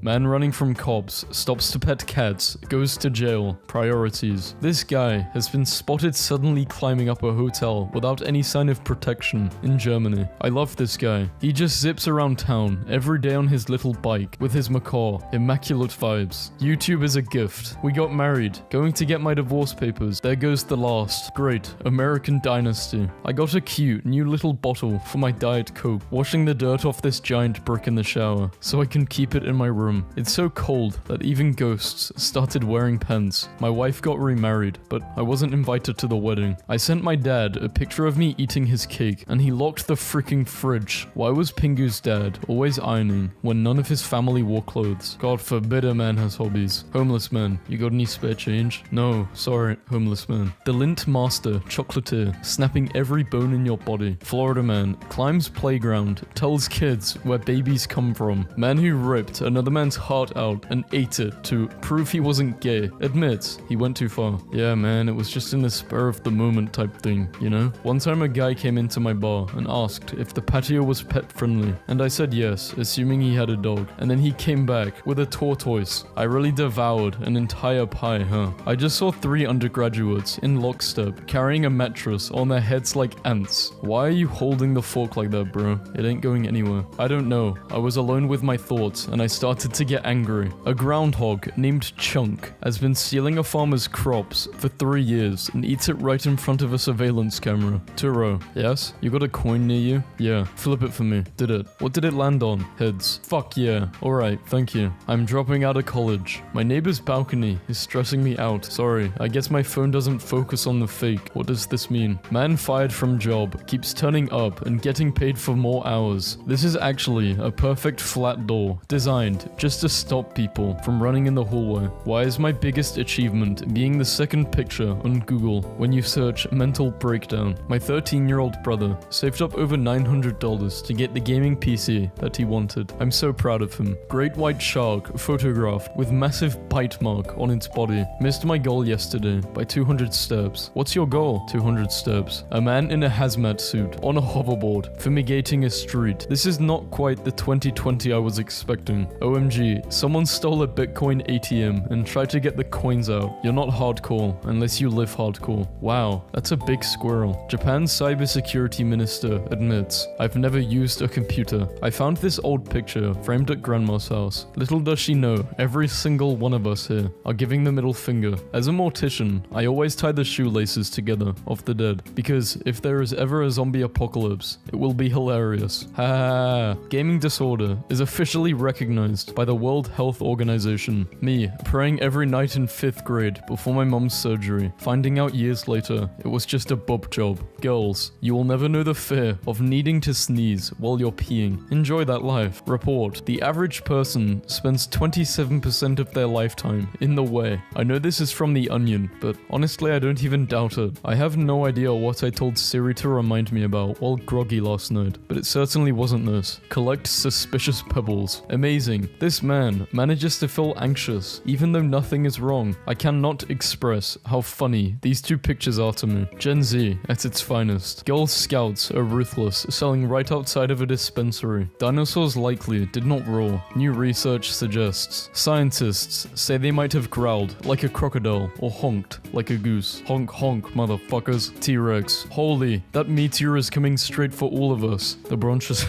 Man running from cops, stops to pet cats, goes to jail, priorities. This guy has been spotted suddenly climbing up a hotel without any sign of protection in Germany. I love this guy. He just zips around town every day on his little bike with his macaw. Immaculate vibes. YouTube is a gift. We got married. Going to get my divorce papers. There goes the last. Great. American Dynasty. I got a cute new little bottle for my Diet Coke. Washing the dirt off this giant brick in the shower so I can keep it in my room. It's so cold that even ghosts started wearing pants. My wife got remarried, but I wasn't invited to the wedding. I sent my dad a picture of me eating his cake and he locked the freaking fridge. Why was Pingu's dad always ironing when none of his family wore clothes? God forbid a man has hobbies. Homeless man, you got any spare change? No, sorry, homeless man. The Lint Master, chocolatier, snapping every bone in your body. Florida man, climbs playground, tells kids where babies come from. Man who ripped another man's heart out and ate it to prove he wasn't gay. Admits he went too far. Yeah man, it was just in the spur of the moment type thing, you know? One time a guy came into my bar and asked if the patio was pet friendly, and I said yes, assuming he had a dog. And then he came back with a tortoise. I really devoured an entire pie, huh? I just saw 3 undergraduates in lockstep carrying a mattress on their heads like ants. Why are you holding the fork like that, bro? It ain't going anywhere. I don't know. I was alone with my thoughts and I started to get angry. A groundhog named Chunk has been stealing a farmer's crops for 3 years and eats it right in front of a surveillance camera. Turo, yes? You got a coin near you? Yeah. Flip it for me. Did it. What did it land on? Heads. Fuck yeah. Alright, thank you. I'm dropping out of college. My neighbor's balcony is stressing me out. Sorry, I guess my phone doesn't focus on the fake. What does this mean? Man fired from job, keeps turning up and getting paid for more hours. This is actually a perfect flat door, designed just to stop people from running in the hallway. Why is my biggest achievement being the second picture on Google when you search mental breakdown? My 13-year-old brother saved up over $900 to get the gaming PC that he wanted. I'm so proud of him. Great white shark photographed with massive bite mark on its body. Missed my goal yesterday by 200 steps. What's your goal? 200 steps. A man in a hazmat suit on a hoverboard fumigating a street. This is not quite the 2020 I was expecting. OMG, someone stole a Bitcoin ATM and tried to get the coins out. You're not hardcore unless you live hardcore. Wow, that's a big squirrel. Japan's cybersecurity minister admits, I've never used a computer. I found this old picture framed at grandma's house. Little does she know, every single one of us here are giving the middle finger. As a mortician, I always tie the shoelaces together of the dead, because if there is ever a zombie apocalypse, it will be hilarious. Ha! Gaming disorder is officially recognized by the World Health Organization. Me, praying every night in 5th grade before my mom's surgery, finding out years later it was just a bub job. Girls, you will never know the fear of needing to sneeze while you're peeing. Enjoy that life. Report, the average person spends 27% of their lifetime in the way. I know this is from The Onion, but honestly I don't even doubt it. I have no idea what I told Siri to remind me about while groggy last night, but it certainly wasn't this. Collect suspicious pebbles. Amazing. This man manages to feel anxious even though nothing is wrong. I cannot express how funny these 2 pictures are to me. Gen Z at its finest. Girl Scouts are ruthless, selling right outside of a dispensary. Dinosaurs likely did not roar. New research suggests. Scientists say they might have growled like a crocodile or honked like a goose. Honk honk, motherfuckers. T-Rex. Holy, that meteor is coming straight for all of us. The branches.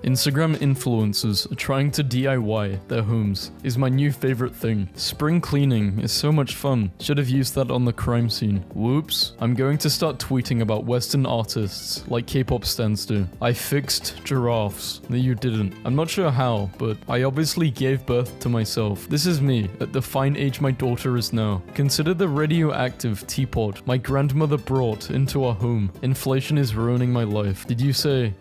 Instagram influencers trying to DIY their homes is my new favorite thing. Spring cleaning is so much fun. Should have used that on the crime scene. Whoops. I'm going to start tweeting about Western artists like K-pop stans do. I fixed giraffes. No, you didn't. I'm not sure how, but I obviously gave birth to myself. This is me at the fine age my daughter is now. Consider the radioactive teapot my grandmother brought into our home. Inflation is ruining my life. Did you say,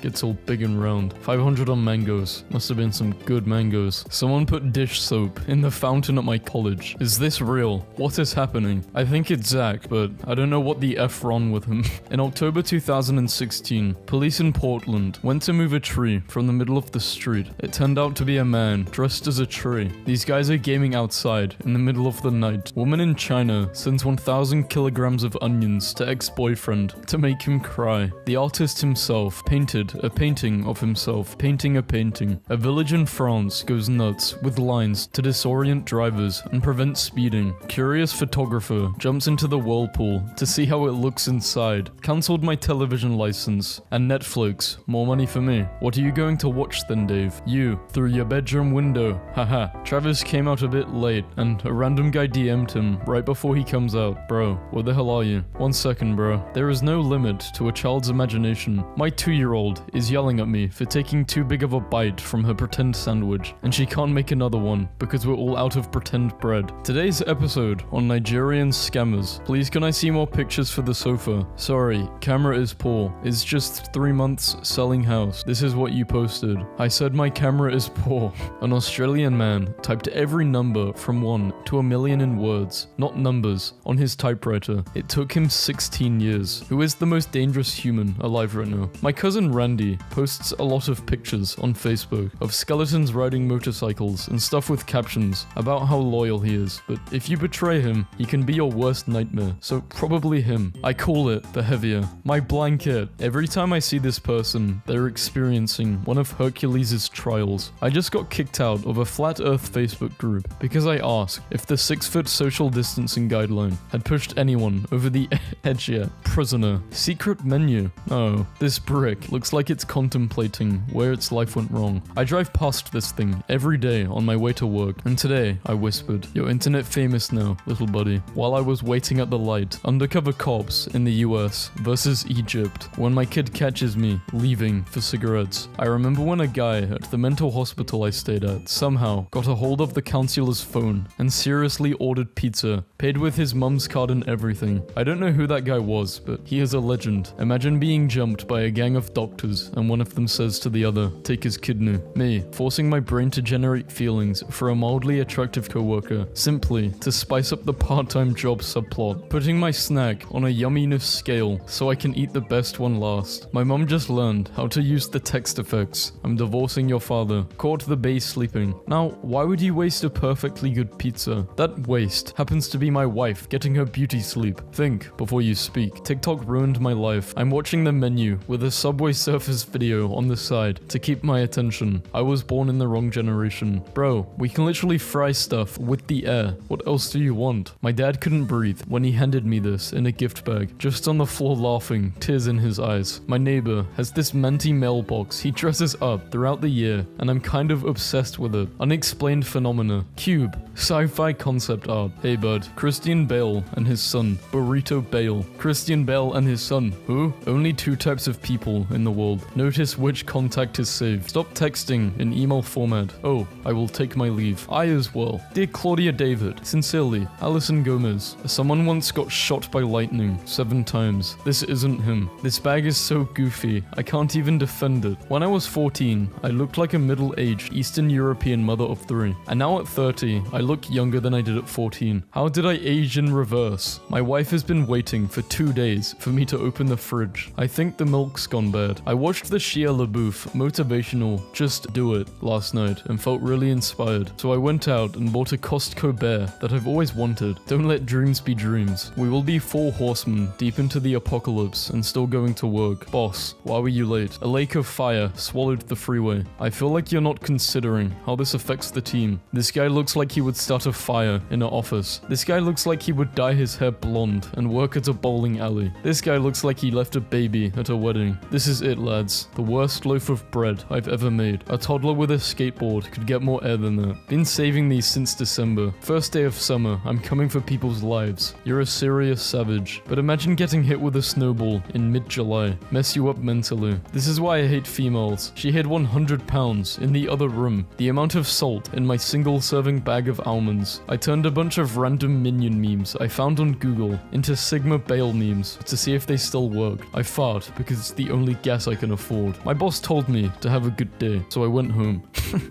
gets all big and round. 500 on mangoes. Must have been some good mangoes. Someone put dish soap in the fountain at my college. Is this real? What is happening? I think it's Zach, but I don't know what the F wrong with him. In October 2016, police in Portland went to move a tree from the middle of the street. It turned out to be a man dressed as a tree. These guys are gaming outside in the middle of the night. Woman in China sends 1,000 kilograms of onions to ex-boyfriend to make him cry. The artist himself painted a painting of himself painting a painting. A village in France accounts goes nuts with lines to disorient drivers and prevent speeding. Curious photographer jumps into the whirlpool to see how it looks inside. Cancelled my television license. And Netflix, more money for me. What are you going to watch then, Dave? You, through your bedroom window. Haha. Travis came out a bit late and a random guy DM'd him right before he comes out. Bro, where the hell are you? 1 second, bro. There is no limit to a child's imagination. My 2-year-old is yelling at me for taking too big of a bite from her pretend sandwich, and she can't make another one because we're all out of pretend bread. Today's episode on Nigerian scammers. Please can I see more pictures for the sofa? Sorry, camera is poor. It's just 3 months selling house. This is what you posted. I said my camera is poor. An Australian man typed every number from 1 to 1,000,000 in words, not numbers, on his typewriter. It took him 16 years. Who is the most dangerous human alive right now? My cousin Randy posts a lot of pictures on Facebook of skeletons riding motorcycles and stuff with captions about how loyal he is, but if you betray him, he can be your worst nightmare, so probably him. I call it the heavier. My blanket. Every time I see this person, they're experiencing one of Hercules' trials. I just got kicked out of a Flat Earth Facebook group because I asked if the 6-foot social distancing guideline had pushed anyone over the edge yet. Prisoner. Secret menu. Oh, this brick looks like it's contemplating where its life went wrong. I drive past this thing every day on my way to work, and today I whispered, "You're internet famous now, little buddy." While I was waiting at the light, undercover cops in the US versus Egypt, when my kid catches me leaving for cigarettes. I remember when a guy at the mental hospital I stayed at somehow got a hold of the counselor's phone and seriously ordered pizza, paid with his mum's card and everything. I don't know who that guy was, but he is a legend. Imagine being jumped by a gang of doctors and one of them says to the other, "Take his kidney." Me, forcing my brain to generate feelings for a mildly attractive coworker, simply to spice up the part-time job subplot. Putting my snack on a yumminess scale so I can eat the best one last. My mum just learned how to use the text effects. "I'm divorcing your father." Caught the bae sleeping. Now, why would you waste a perfectly good pizza? That waste happens to be my wife getting her beauty sleep. Think before you speak. TikTok ruined my life. I'm watching the menu with a Subway Surfers video on the side to keep my attention. I was born in the wrong generation. Bro, we can literally fry stuff with the air. What else do you want? My dad couldn't breathe when he handed me this in a gift bag, just on the floor laughing, tears in his eyes. My neighbor has this Menti mailbox he dresses up throughout the year, and I'm kind of obsessed with it. Unexplained phenomena. Cube. Sci-fi concept art. Hey bud. Christian Bale and his son. Burrito Bale. Christian Bale and his son. Who? Only 2 types of people in the world. Notice which contact is saved. Stop texting in email format. Oh, I will take my leave. I as well. Dear Claudia David, sincerely, Alison Gomez. Someone once got shot by lightning 7 times. This isn't him. This bag is so goofy, I can't even defend it. When I was 14, I looked like a middle-aged Eastern European mother of 3. And now at 30, I look younger than I did at 14. How did I age in reverse? My wife has been waiting for 2 days for me to open the fridge. I think the milk's gone bad. I watched the Shia LaBeouf motivational Just Do It last night and felt really inspired. So I went out and bought a Costco bear that I've always wanted. Don't let dreams be dreams. We will be 4 horsemen deep into the apocalypse and still going to work. Boss, why were you late? A lake of fire swallowed the freeway. I feel like you're not considering how this affects the team. This guy looks like he would start a fire in an office. This guy looks like he would dye his hair blonde and work at a bowling alley. This guy looks like he left a baby at a wedding. This is it, lads. The worst loaf of bread I've ever made. A toddler with a skateboard could get more air than that. Been saving these since December. First day of summer, I'm coming for people's lives. You're a serious savage. But imagine getting hit with a snowball in mid-July. Mess you up mentally. This is why I hate females. She hid 100 pounds in the other room. The amount of salt in my single-serving bag of almonds. I turned a bunch of random Minion memes I found on Google into Sigma Bale memes to see if they still work. I fart because it's the only gas I can afford. My boss told me to have a good day, so I went home.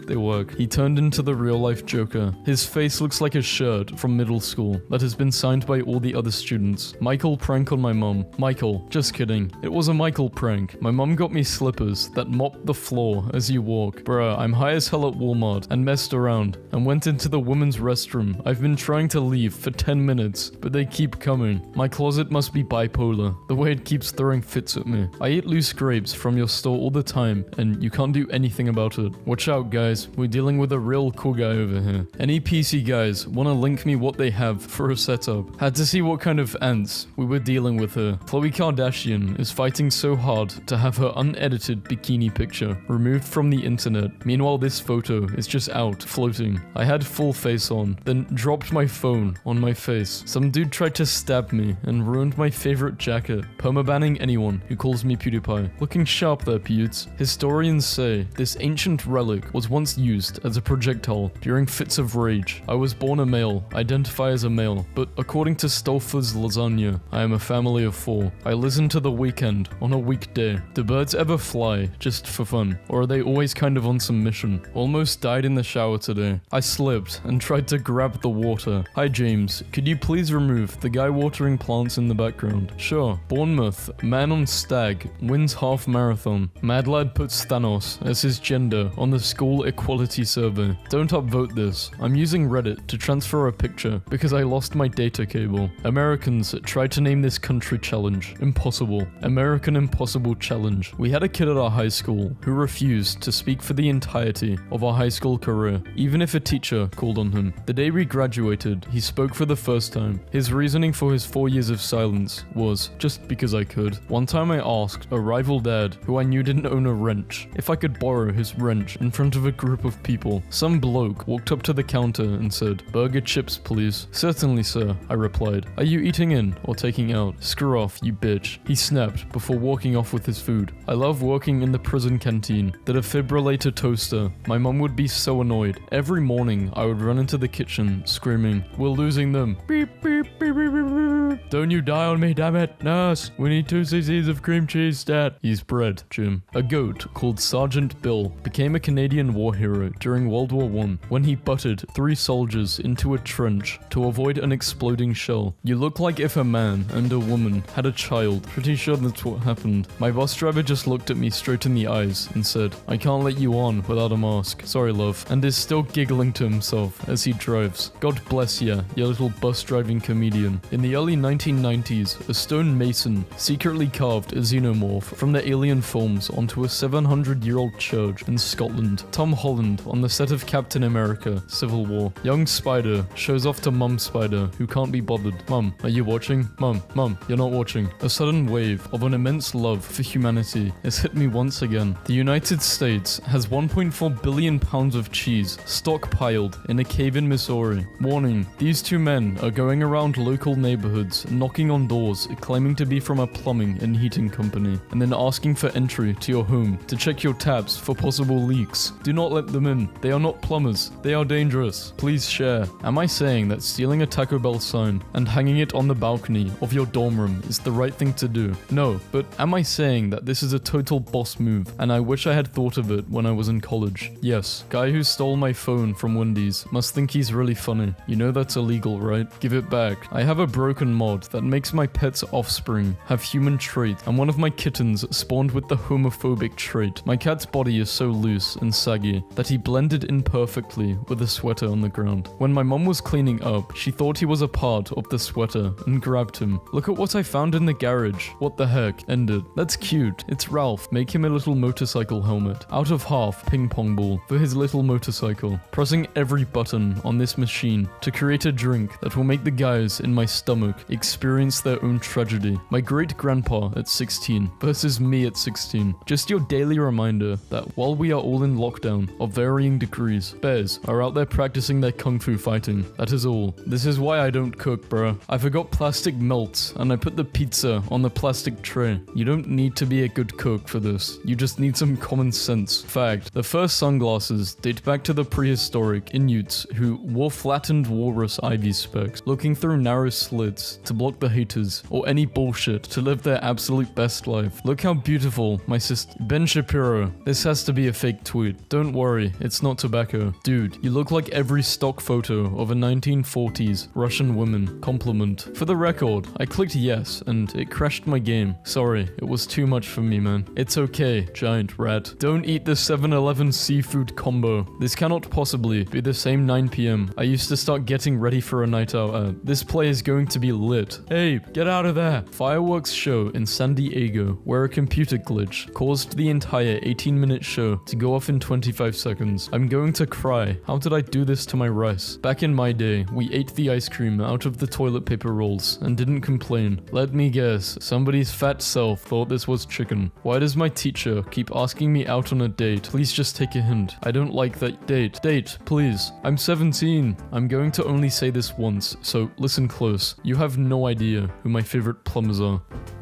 They work. He turned into the real-life Joker. His face looks like a shirt from middle school that has been signed by all the other students. Michael prank on my mum. Michael, just kidding. It was a Michael prank. My mum got me slippers that mopped the floor as you walk. Bruh, I'm high as hell at Walmart and messed around and went into the women's restroom. I've been trying to leave for 10 minutes, but they keep coming. My closet must be bipolar, the way it keeps throwing fits at me. I eat loose grapes from your store all the time, and you can't do anything about it. Watch out, out, guys. We're dealing with a real cool guy over here. Any PC guys want to link me what they have for a setup? Had to see what kind of ants we were dealing with here. Khloe Kardashian is fighting so hard to have her unedited bikini picture removed from the internet. Meanwhile, this photo is just out, floating. I had full face on, then dropped my phone on my face. Some dude tried to stab me and ruined my favorite jacket, permabanning anyone who calls me PewDiePie. Looking sharp there, Pewds. Historians say this ancient relic was once used as a projectile during fits of rage. I was born a male, identify as a male, but according to Stolf's Lasagna, I am a family of 4. I listen to The Weeknd on a weekday. Do birds ever fly just for fun, or are they always kind of on some mission? Almost died in the shower today. I slipped and tried to grab the water. Hi James, could you please remove the guy watering plants in the background? Sure. Bournemouth, man on stag, wins half marathon. Mad lad puts Thanos as his gender on the school equality survey. Don't upvote this. I'm using Reddit to transfer a picture because I lost my data cable. Americans tried to name this country challenge. Impossible. American Impossible Challenge. We had a kid at our high school who refused to speak for the entirety of our high school career, even if a teacher called on him. The day we graduated, he spoke for the first time. His reasoning for his 4 years of silence was just because I could. One time I asked a rival dad who I knew didn't own a wrench if I could borrow his wrench in front of a group of people. Some bloke walked up to the counter and said, "Burger chips, please." "Certainly, sir," I replied. "Are you eating in or taking out?" "Screw off, you bitch." He snapped before walking off with his food. I love working in the prison canteen. The defibrillator toaster. My mom would be so annoyed. Every morning I would run into the kitchen screaming, "We're losing them. Beep, beep, beep, beep, beep, beep. Don't you die on me, damn it. Nurse, we need 2 cc's of cream cheese, stat." He's bred, Jim. A goat called Sergeant Bill became a Canadian war hero during World War I when he butted 3 soldiers into a trench to avoid an exploding shell. You look like if a man and a woman had a child. Pretty sure that's what happened. My bus driver just looked at me straight in the eyes and said, "I can't let you on without a mask. Sorry, love," and is still giggling to himself as he drives. God bless ya, you little bus driving comedian. In the early 1990s, a stone mason secretly carved a xenomorph from the Alien films onto a 700-year-old church in Scotland. Tom Holland on the set of Captain America: Civil War. Young Spider shows off to Mum Spider, who can't be bothered. "Mum, are you watching? Mum, you're not watching." A sudden wave of an immense love for humanity has hit me once again. The United States has 1.4 billion pounds of cheese stockpiled in a cave in Missouri. Warning, these 2 men are going around local neighborhoods, knocking on doors, claiming to be from a plumbing and heating company, and then asking for entry to your home to check your taps for possible leaks. Do not let them in. They are not plumbers. They are dangerous. Please share. Am I saying that stealing a Taco Bell sign and hanging it on the balcony of your dorm room is the right thing to do? No, but am I saying that this is a total boss move and I wish I had thought of it when I was in college? Yes. Guy who stole my phone from Wendy's must think he's really funny. You know that's illegal, right? Give it back. I have a broken mod that makes my pet's offspring have human trait, and one of my kittens spawned with the homophobic trait. My cat's body is so loose and saggy that he blended in perfectly with a sweater on the ground. When my mom was cleaning up, she thought he was a part of the sweater and grabbed him. "Look at what I found in the garage." "What the heck?" Ended. "That's cute. It's Ralph. Make him a little motorcycle helmet. Out of half ping pong ball for his little motorcycle." Pressing every button on this machine to create a drink that will make the guys in my stomach experience their own tragedy. My great grandpa at 16 versus me at 16. Just your daily reminder that while we are all in lockdown of varying degrees, bears are out there practicing their kung fu fighting. That is all. This is why I don't cook, bruh. I forgot plastic melts and I put the pizza on the plastic tray. You don't need to be a good cook for this. You just need some common sense. Fact, the first sunglasses date back to the prehistoric Inuits who wore flattened walrus ivy specs, looking through narrow slits to block the haters or any bullshit to live their absolute best life. Look how beautiful my sister Ben Shapiro. This has to be a fake tweet. Don't worry, it's not tobacco. Dude, you look like every stock photo of a 1940s Russian woman. Compliment. For the record, I clicked yes and it crashed my game. Sorry, it was too much for me, man. It's okay, giant rat. Don't eat the 7-Eleven seafood combo. This cannot possibly be the same 9 p.m. I used to start getting ready for a night out at. This play is going to be lit. Hey, get out of there. Fireworks show in San Diego where a computer glitch caused the entire 18-minute show to go off in 25 seconds. I'm going to cry. How did I do this to my rice? Back in my day, we ate the ice cream out of the toilet paper rolls and didn't complain. Let me guess, somebody's fat self thought this was chicken. Why does my teacher keep asking me out on a date? Please just take a hint. I don't like that date. Date, please. I'm 17. I'm going to only say this once, so listen close. You have no idea who my favorite plumbers are.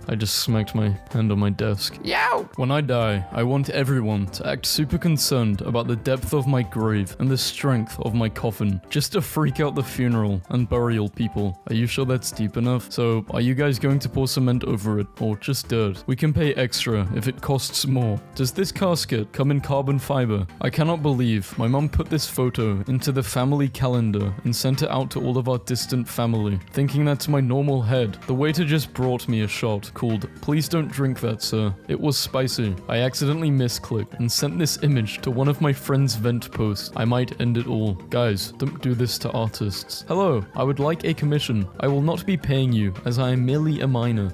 I just smacked my hand on my desk. Yow! When I die, I want everyone to act super concerned about the depth of my grave and the strength of my coffin, just to freak out the funeral and burial people. Are you sure that's deep enough? So, are you guys going to pour cement over it, or just dirt? We can pay extra if it costs more. Does this casket come in carbon fiber? I cannot believe my mom put this photo into the family calendar and sent it out to all of our distant family, thinking that's my normal head. The waiter just brought me a shot called "Please don't drink that, sir." It was spicy. I accidentally misclicked and sent this image to one of my friend's vent posts. I might end it all. Guys, don't do this to artists. Hello, I would like a commission. I will not be paying you as I am merely a minor.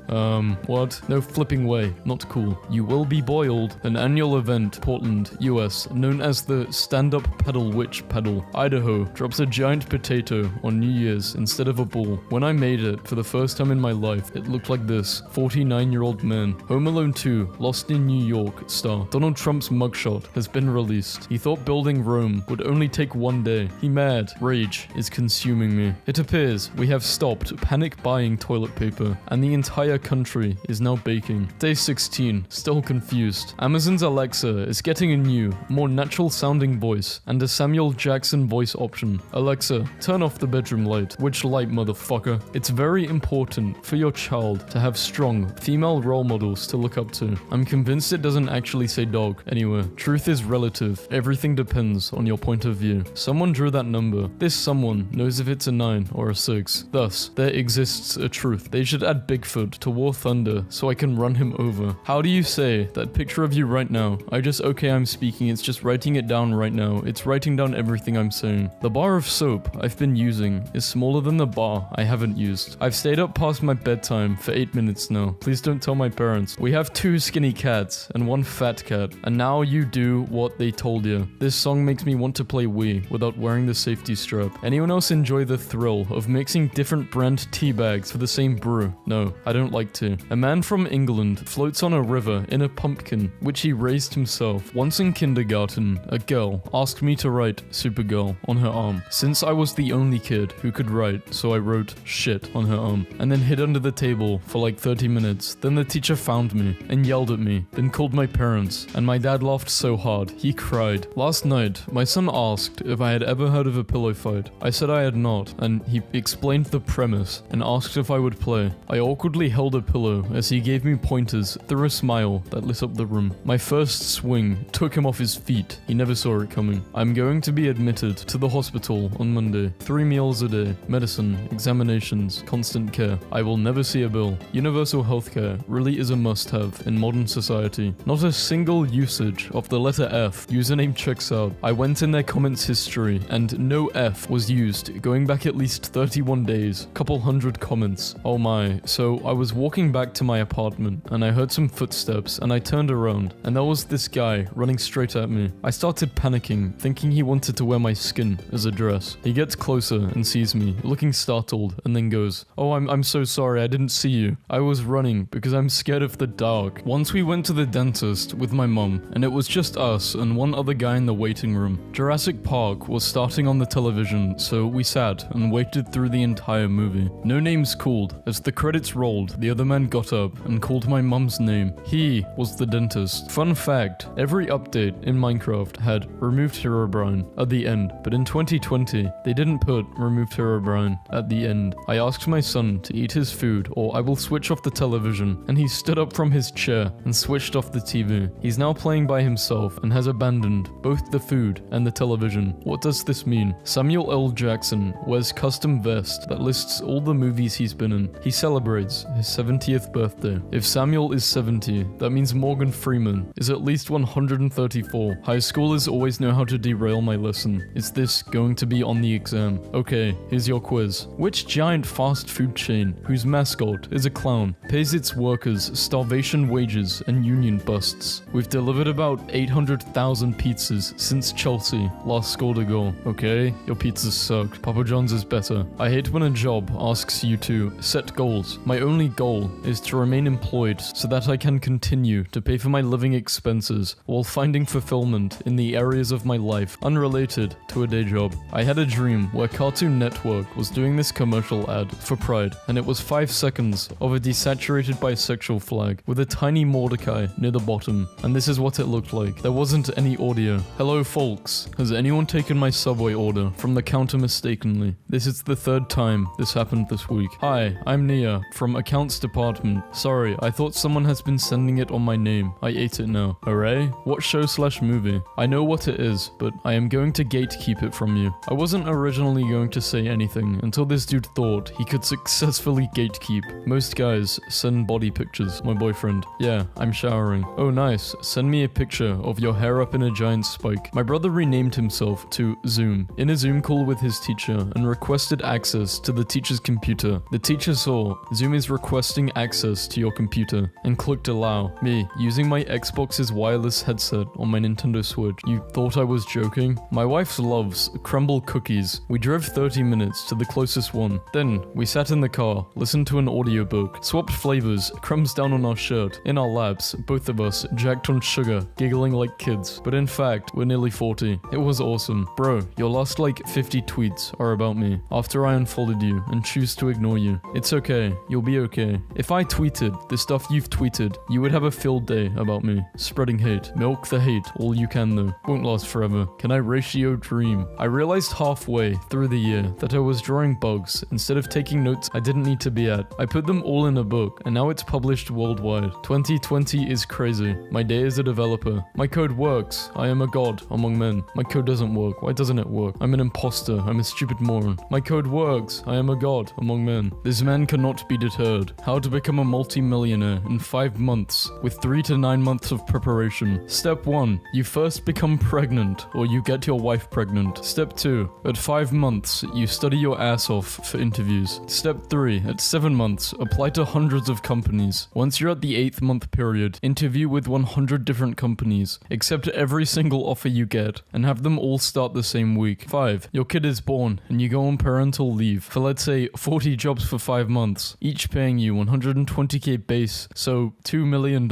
What? No flipping way. Not cool. You will be boiled. An annual event, Portland, US, known as the Stand-Up Pedal Witch Pedal. Idaho drops a giant potato on New Year's instead of a ball. When I made it for the first time in my life, it looked like this. 49-year-old man. Home Alone 2, Lost in New York star. Donald Trump's mugshot has been released. He thought building Rome would only take one day. He mad. Rage is consuming me. It appears we have stopped panic buying toilet paper, and the entire country is now baking. Day 16. Still confused. Amazon's Alexa is getting a new, more natural sounding voice, and a Samuel Jackson voice option. Alexa, turn off the bedroom light. Which light, motherfucker? It's very important for your child to have strong female role models to look up to. I'm convinced it doesn't actually say dog. Anyway, truth is relative. Everything depends on your point of view. Someone drew that number. This someone knows if it's a 9 or a 6. Thus, there exists a truth. They should add Bigfoot to War Thunder so I can run him over. How do you say that picture of you right now? I'm speaking, it's just writing it down right now. It's writing down everything I'm saying. The bar of soap I've been using is smaller than the bar I haven't used. I've stayed up past my bedtime for 8 minutes now. Please don't tell my parents. We have 2 skinny cats and 1 fat cat, and now you do what they told you. This song makes me want to play Wii without wearing the safety strap. Anyone else enjoy the thrill of mixing different brand tea bags for the same brew? No, I don't like to. A man from England floats on a river in a pumpkin, which he raised himself. Once in kindergarten, a girl asked me to write Supergirl on her arm. Since I was the only kid who could write, so I wrote shit on her arm, and then hid under the table for like 30 minutes. Then the teacher found me and yelled at me, then called my parents, and my dad laughed so hard, he cried. Last night, my son asked if I had ever heard of a pillow fight. I said I had not, and he explained the premise and asked if I would play. I awkwardly held a pillow as he gave me pointers through a smile that lit up the room. My first swing took him off his feet. He never saw it coming. I'm going to be admitted to the hospital on Monday. 3 meals a day, medicine, examinations, constant care. I will never see a bill. Universal healthcare really is a must-have in modern society. Not a single usage of the letter F. Username checks out. I went in their comments history and no F was used, going back at least 31 days. Couple hundred comments. Oh my. So I was walking back to my apartment and I heard some footsteps and I turned around and there was this guy running straight at me. I started panicking, thinking he wanted to wear my skin as a dress. He gets closer and sees me, looking startled, and then goes, "Oh, I'm so sorry, I didn't see you. I was running because I'm scared of the dark." Once we went to the dentist with my mum, and it was just us and one other guy in the waiting room. Jurassic Park was starting on the television, so we sat and waited through the entire movie. No names called. As the credits rolled, the other man got up and called my mum's name. He was the dentist. Fun fact, every update in Minecraft had removed Herobrine at the end, but in 2020, they didn't put removed Herobrine at the end. I asked my son to eat his food or I will switch off the television television, and he stood up from his chair and switched off the TV. He's now playing by himself and has abandoned both the food and the television. What does this mean? Samuel L. Jackson wears custom vest that lists all the movies he's been in. He celebrates his 70th birthday. If Samuel is 70, that means Morgan Freeman is at least 134. High schoolers always know how to derail my lesson. Is this going to be on the exam? Okay, here's your quiz. Which giant fast food chain, whose mascot is a clown, pays its workers starvation wages and union busts? We've delivered about 800,000 pizzas since Chelsea last scored a goal. Okay, your pizzas suck. Papa John's is better. I hate when a job asks you to set goals. My only goal is to remain employed so that I can continue to pay for my living expenses while finding fulfillment in the areas of my life unrelated to a day job. I had a dream where Cartoon Network was doing this commercial ad for Pride, and it was 5 seconds of a desaturated bisexual flag with a tiny Mordecai near the bottom, and this is what it looked like. There wasn't any audio. Hello folks, has anyone taken my Subway order from the counter mistakenly? This is the 3rd time this happened this week. Hi, I'm Nia from Accounts Department. Sorry, I thought someone has been sending it on my name. I ate it now. Hooray? What show/movie? I know what it is, but I am going to gatekeep it from you. I wasn't originally going to say anything until this dude thought he could successfully gatekeep. Most guys send body pictures. My boyfriend. Yeah, I'm showering. Oh nice, send me a picture of your hair up in a giant spike. My brother renamed himself to Zoom in a Zoom call with his teacher and requested access to the teacher's computer. The teacher saw Zoom is requesting access to your computer and clicked allow. Me, using my Xbox's wireless headset on my Nintendo Switch. You thought I was joking? My wife loves crumble cookies. We drove 30 minutes to the closest one. Then we sat in the car, listened to an audiobook, swapped flavors, crumbs down on our shirt. In our laps, both of us jacked on sugar, giggling like kids. But in fact, we're nearly 40. It was awesome. Bro, your last like 50 tweets are about me after I unfollowed you and choose to ignore you. It's okay. You'll be okay. If I tweeted the stuff you've tweeted, you would have a field day about me. Spreading hate. Milk the hate all you can though. Won't last forever. Can I ratio dream? I realized halfway through the year that I was drawing bugs instead of taking notes I didn't need to be at. I put them all in a book and now it's published worldwide. 2020 is crazy. My day as a developer. My code works. I am a god among men. My code doesn't work. Why doesn't it work? I'm an imposter. I'm a stupid moron. My code works. I am a god among men. This man cannot be deterred. How to become a multi-millionaire in 5 months with 3 to 9 months of preparation. Step 1. You first become pregnant or you get your wife pregnant. Step 2. At 5 months, you study your ass off for interviews. Step 3. At 7 months, apply to hundreds of companies. Once you're at the 8th month period, interview with 100 different companies. Accept every single offer you get and have them all start the same week. 5. Your kid is born and you go on parental leave for let's say 40 jobs for 5 months, each paying you 120k base, so $2 million.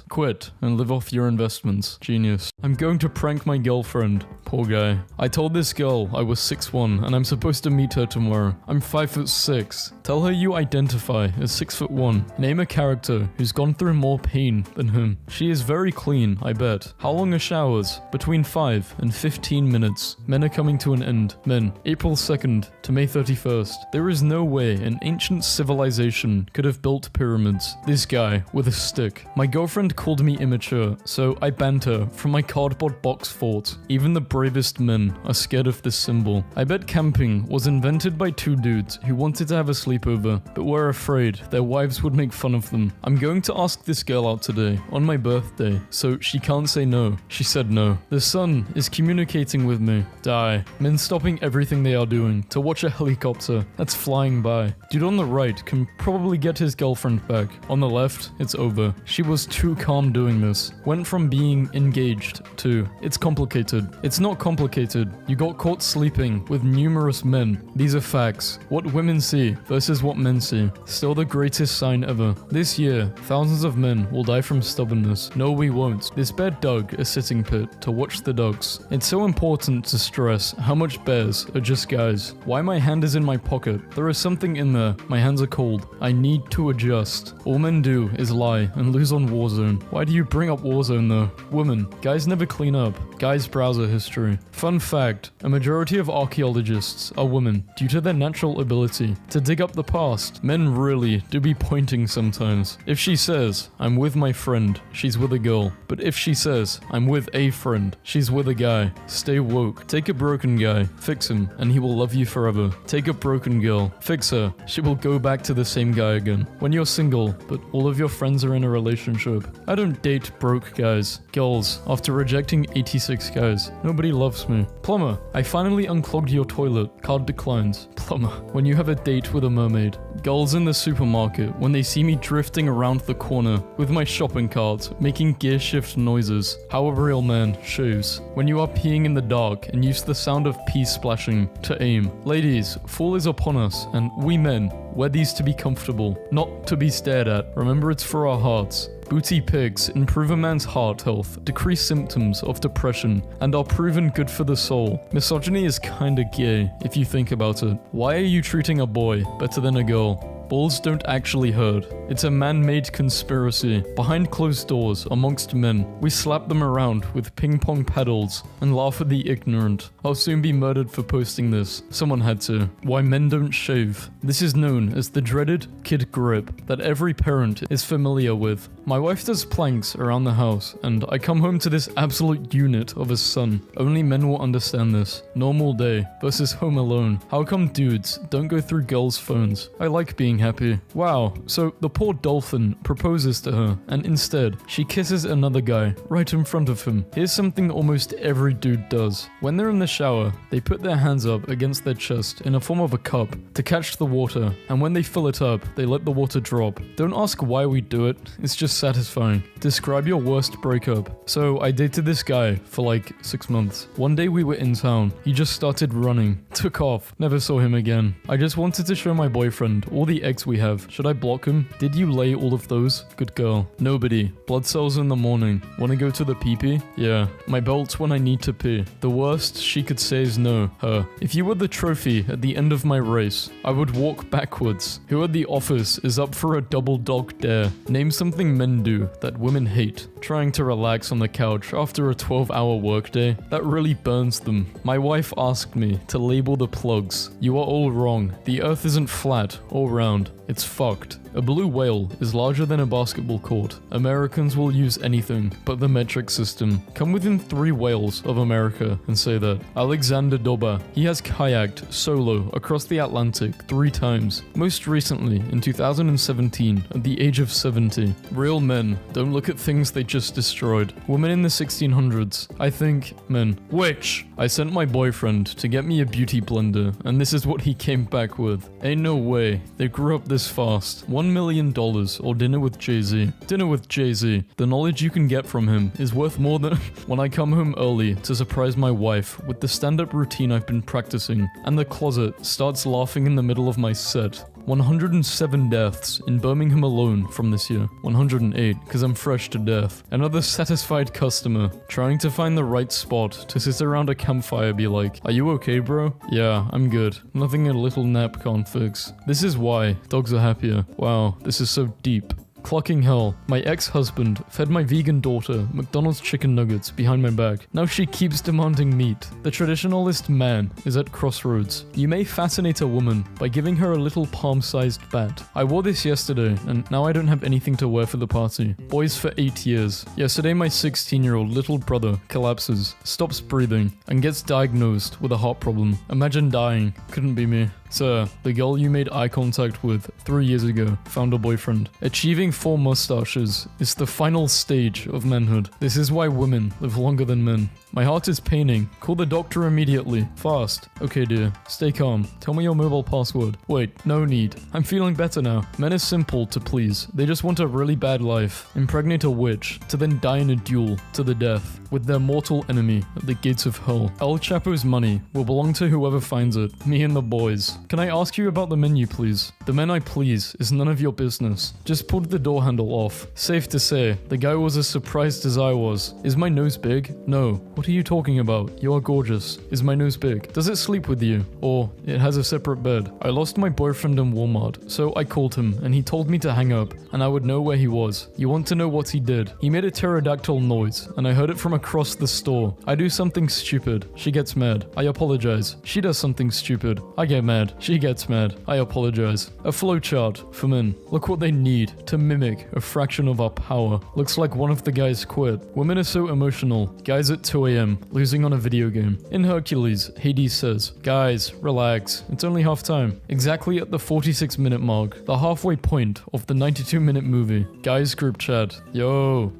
Quit and live off your investments. Genius. I'm going to prank my girlfriend. Poor guy. I told this girl I was 6'1" and I'm supposed to meet her tomorrow. I'm 5'6". Tell her you identify as 6'1". Name a character who's gone through more pain than him. She is very clean, I bet. How long are showers? Between 5 and 15 minutes. Men are coming to an end. Men, April 2nd to May 31st. There is no way an ancient civilization could have built pyramids. This guy with a stick. My girlfriend called me immature, so I banned her from my cardboard box fort. Even the bravest men are scared of this symbol. I bet camping was invented by 2 dudes who wanted to have a sleepover, but were afraid their wives would make fun of them. I'm going to ask this girl out today, on my birthday, so she can't say no. She said no. The sun is communicating with me. Die. Men stopping everything they are doing to watch a helicopter that's flying by. Dude on the right can probably get his girlfriend back. On the left, it's over. She was too calm doing this. Went from being engaged to, it's complicated. It's not complicated. You got caught sleeping with numerous men. These are facts. What women see versus what men see. Still the greatest sign ever. This year, thousands of men will die from stubbornness. No, we won't. This bear dug a sitting pit to watch the dogs. It's so important to stress how much bears are just guys. Why my hand is in my pocket. There is something in there. My hands are cold. I need to adjust. All men do is lie and lose on Warzone. Why do you bring up Warzone though? Women. Guys never clean up. Guys' browser history. Fun fact, a majority of archaeologists are women due to their natural ability to dig up the past. Men really do be disappointing sometimes. If she says, I'm with my friend, she's with a girl. But if she says, I'm with a friend, she's with a guy. Stay woke. Take a broken guy, fix him, and he will love you forever. Take a broken girl, fix her, she will go back to the same guy again. When you're single, but all of your friends are in a relationship. I don't date broke guys. Girls, after rejecting 86 guys. Nobody loves me. Plumber, I finally unclogged your toilet. Card declines. Plumber, when you have a date with a mermaid. Girls in the supermarket, when they see me drifting around the corner with my shopping cart, making gear shift noises. How a real man shaves. When you are peeing in the dark and use the sound of pee splashing to aim. Ladies, fall is upon us, and we men wear these to be comfortable, not to be stared at. Remember, it's for our hearts. Booty pigs improve a man's heart health, decrease symptoms of depression, and are proven good for the soul. Misogyny is kinda gay, if you think about it. Why are you treating a boy better than a girl? Balls don't actually hurt. It's a man-made conspiracy. Behind closed doors, amongst men, we slap them around with ping-pong paddles and laugh at the ignorant. I'll soon be murdered for posting this. Someone had to. Why men don't shave. This is known as the dreaded kid grip that every parent is familiar with. My wife does planks around the house, and I come home to this absolute unit of a son. Only men will understand this. Normal day versus home alone. How come dudes don't go through girls' phones? I like being happy. Wow, so the poor dolphin proposes to her, and instead, she kisses another guy right in front of him. Here's something almost every dude does. When they're in the shower, they put their hands up against their chest in a form of a cup to catch the water, and when they fill it up, they let the water drop. Don't ask why we do it, it's just satisfying. Describe your worst breakup. So I dated this guy for like 6 months. One day we were in town, he just started running, took off, never saw him again. I just wanted to show my boyfriend all the eggs we have. Should I block him? Did you lay all of those? Good girl. Nobody. Blood cells in the morning. Wanna go to the pee-pee? Yeah. My belt's when I need to pee. The worst she could say is no. Her. If you were the trophy at the end of my race, I would walk backwards. Who at the office is up for a double dog dare? Name something men do that women hate. Trying to relax on the couch after a 12-hour workday. That really burns them. My wife asked me to label the plugs. You are all wrong. The earth isn't flat or round. It's fucked. A blue whale is larger than a basketball court. Americans will use anything but the metric system. Come within 3 whales of America and say that. Alexander Doba. He has kayaked solo across the Atlantic 3 times. Most recently in 2017 at the age of 70. Real men don't look at things they just destroyed. Women in the 1600s. I think men. Which? I sent my boyfriend to get me a beauty blender, and this is what he came back with. Ain't no way. They grew up this fast. $1 million or dinner with Jay-Z. Dinner with Jay-Z. The knowledge you can get from him is worth more than when I come home early to surprise my wife with the stand-up routine I've been practicing, and the closet starts laughing in the middle of my set. 107 deaths in Birmingham alone from this year. 108, because I'm fresh to death. Another satisfied customer, trying to find the right spot to sit around a campfire be like, are you okay, bro? Yeah, I'm good. Nothing a little nap can't fix. This is why dogs are happier. Wow, this is so deep. Clucking hell, my ex-husband fed my vegan daughter McDonald's chicken nuggets behind my back. Now she keeps demanding meat. The traditionalist man is at crossroads. You may fascinate a woman by giving her a little palm-sized bat. I wore this yesterday, and now I don't have anything to wear for the party. Boys for 8 years. Yesterday my 16-year-old little brother collapses, stops breathing, and gets diagnosed with a heart problem. Imagine dying. Couldn't be me. Sir, the girl you made eye contact with 3 years ago found a boyfriend. Achieving 4 mustaches is the final stage of manhood. This is why women live longer than men. My heart is paining. Call the doctor immediately. Fast. Okay, dear. Stay calm. Tell me your mobile password. Wait, no need. I'm feeling better now. Men are simple to please. They just want a really bad life. Impregnate a witch, to then die in a duel, to the death, with their mortal enemy at the gates of hell. El Chapo's money will belong to whoever finds it. Me and the boys. Can I ask you about the menu, please? The men I please is none of your business. Just pulled the door handle off. Safe to say, the guy was as surprised as I was. Is my nose big? No. What are you talking about? You are gorgeous. Is my nose big? Does it sleep with you? Or it has a separate bed? I lost my boyfriend in Walmart, so I called him and he told me to hang up and I would know where he was. You want to know what he did? He made a pterodactyl noise and I heard it from across the store. I do something stupid. She gets mad. I apologize. She does something stupid. I get mad. She gets mad. I apologize. A flowchart for men. Look what they need to mimic a fraction of our power. Looks like one of the guys quit. Women are so emotional. Guys at 2 a.m. losing on a video game. In Hercules, Hades says, guys, relax. It's only half time. Exactly at the 46-minute mark. The halfway point of the 92-minute movie. Guys group chat. Yo,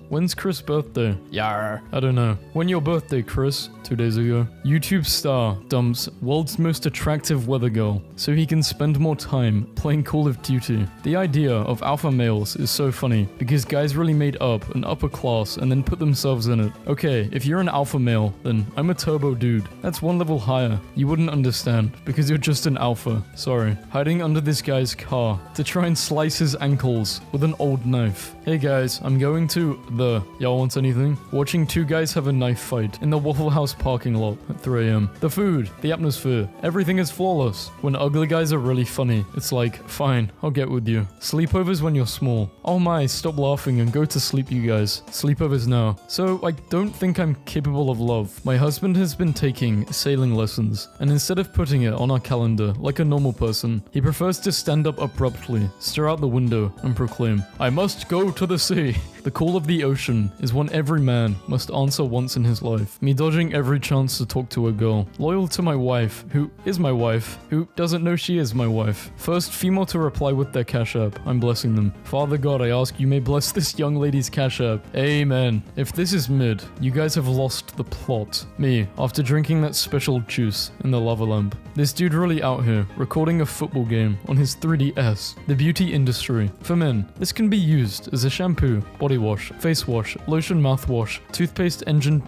when's Chris' birthday? Yar. I don't know. When your birthday, Chris? 2 days ago. YouTube star dumps world's most attractive weather girl so he can spend more time playing Call of Duty. The idea of alpha males is so funny because guys really made up an upper class and then put themselves in it. Okay, if you're an alpha male, then I'm a turbo dude. That's one level higher. You wouldn't understand because you're just an alpha. Sorry. Hiding under this guy's car to try and slice his ankles with an old knife. Hey guys, I'm going to the... Y'all want anything? Watching two guys have a knife fight in the Waffle House parking lot at 3 a.m. The food, the atmosphere, everything is flawless. When ugly guys are really funny, it's like, fine, I'll get with you. Sleepovers when you're small. Oh my, stop laughing and go to sleep, you guys. Sleepovers now. So I don't think I'm capable of love. My husband has been taking sailing lessons, and instead of putting it on our calendar like a normal person, he prefers to stand up abruptly, stare out the window, and proclaim, I must go to the sea. The call of the ocean is one every man must answer once in his life. Me dodging every chance to talk to a girl. Loyal to my wife, who is my wife, who doesn't know she is my wife. First female to reply with their Cash App. I'm blessing them. Father God, I ask you may bless this young lady's Cash App. Amen. If this is mid, you guys have lost the plot. Me, after drinking that special juice in the lava lamp. This dude really out here, recording a football game on his 3DS. The beauty industry. For men, this can be used as a shampoo, body wash, face wash, lotion mouthwash, toothpaste engine...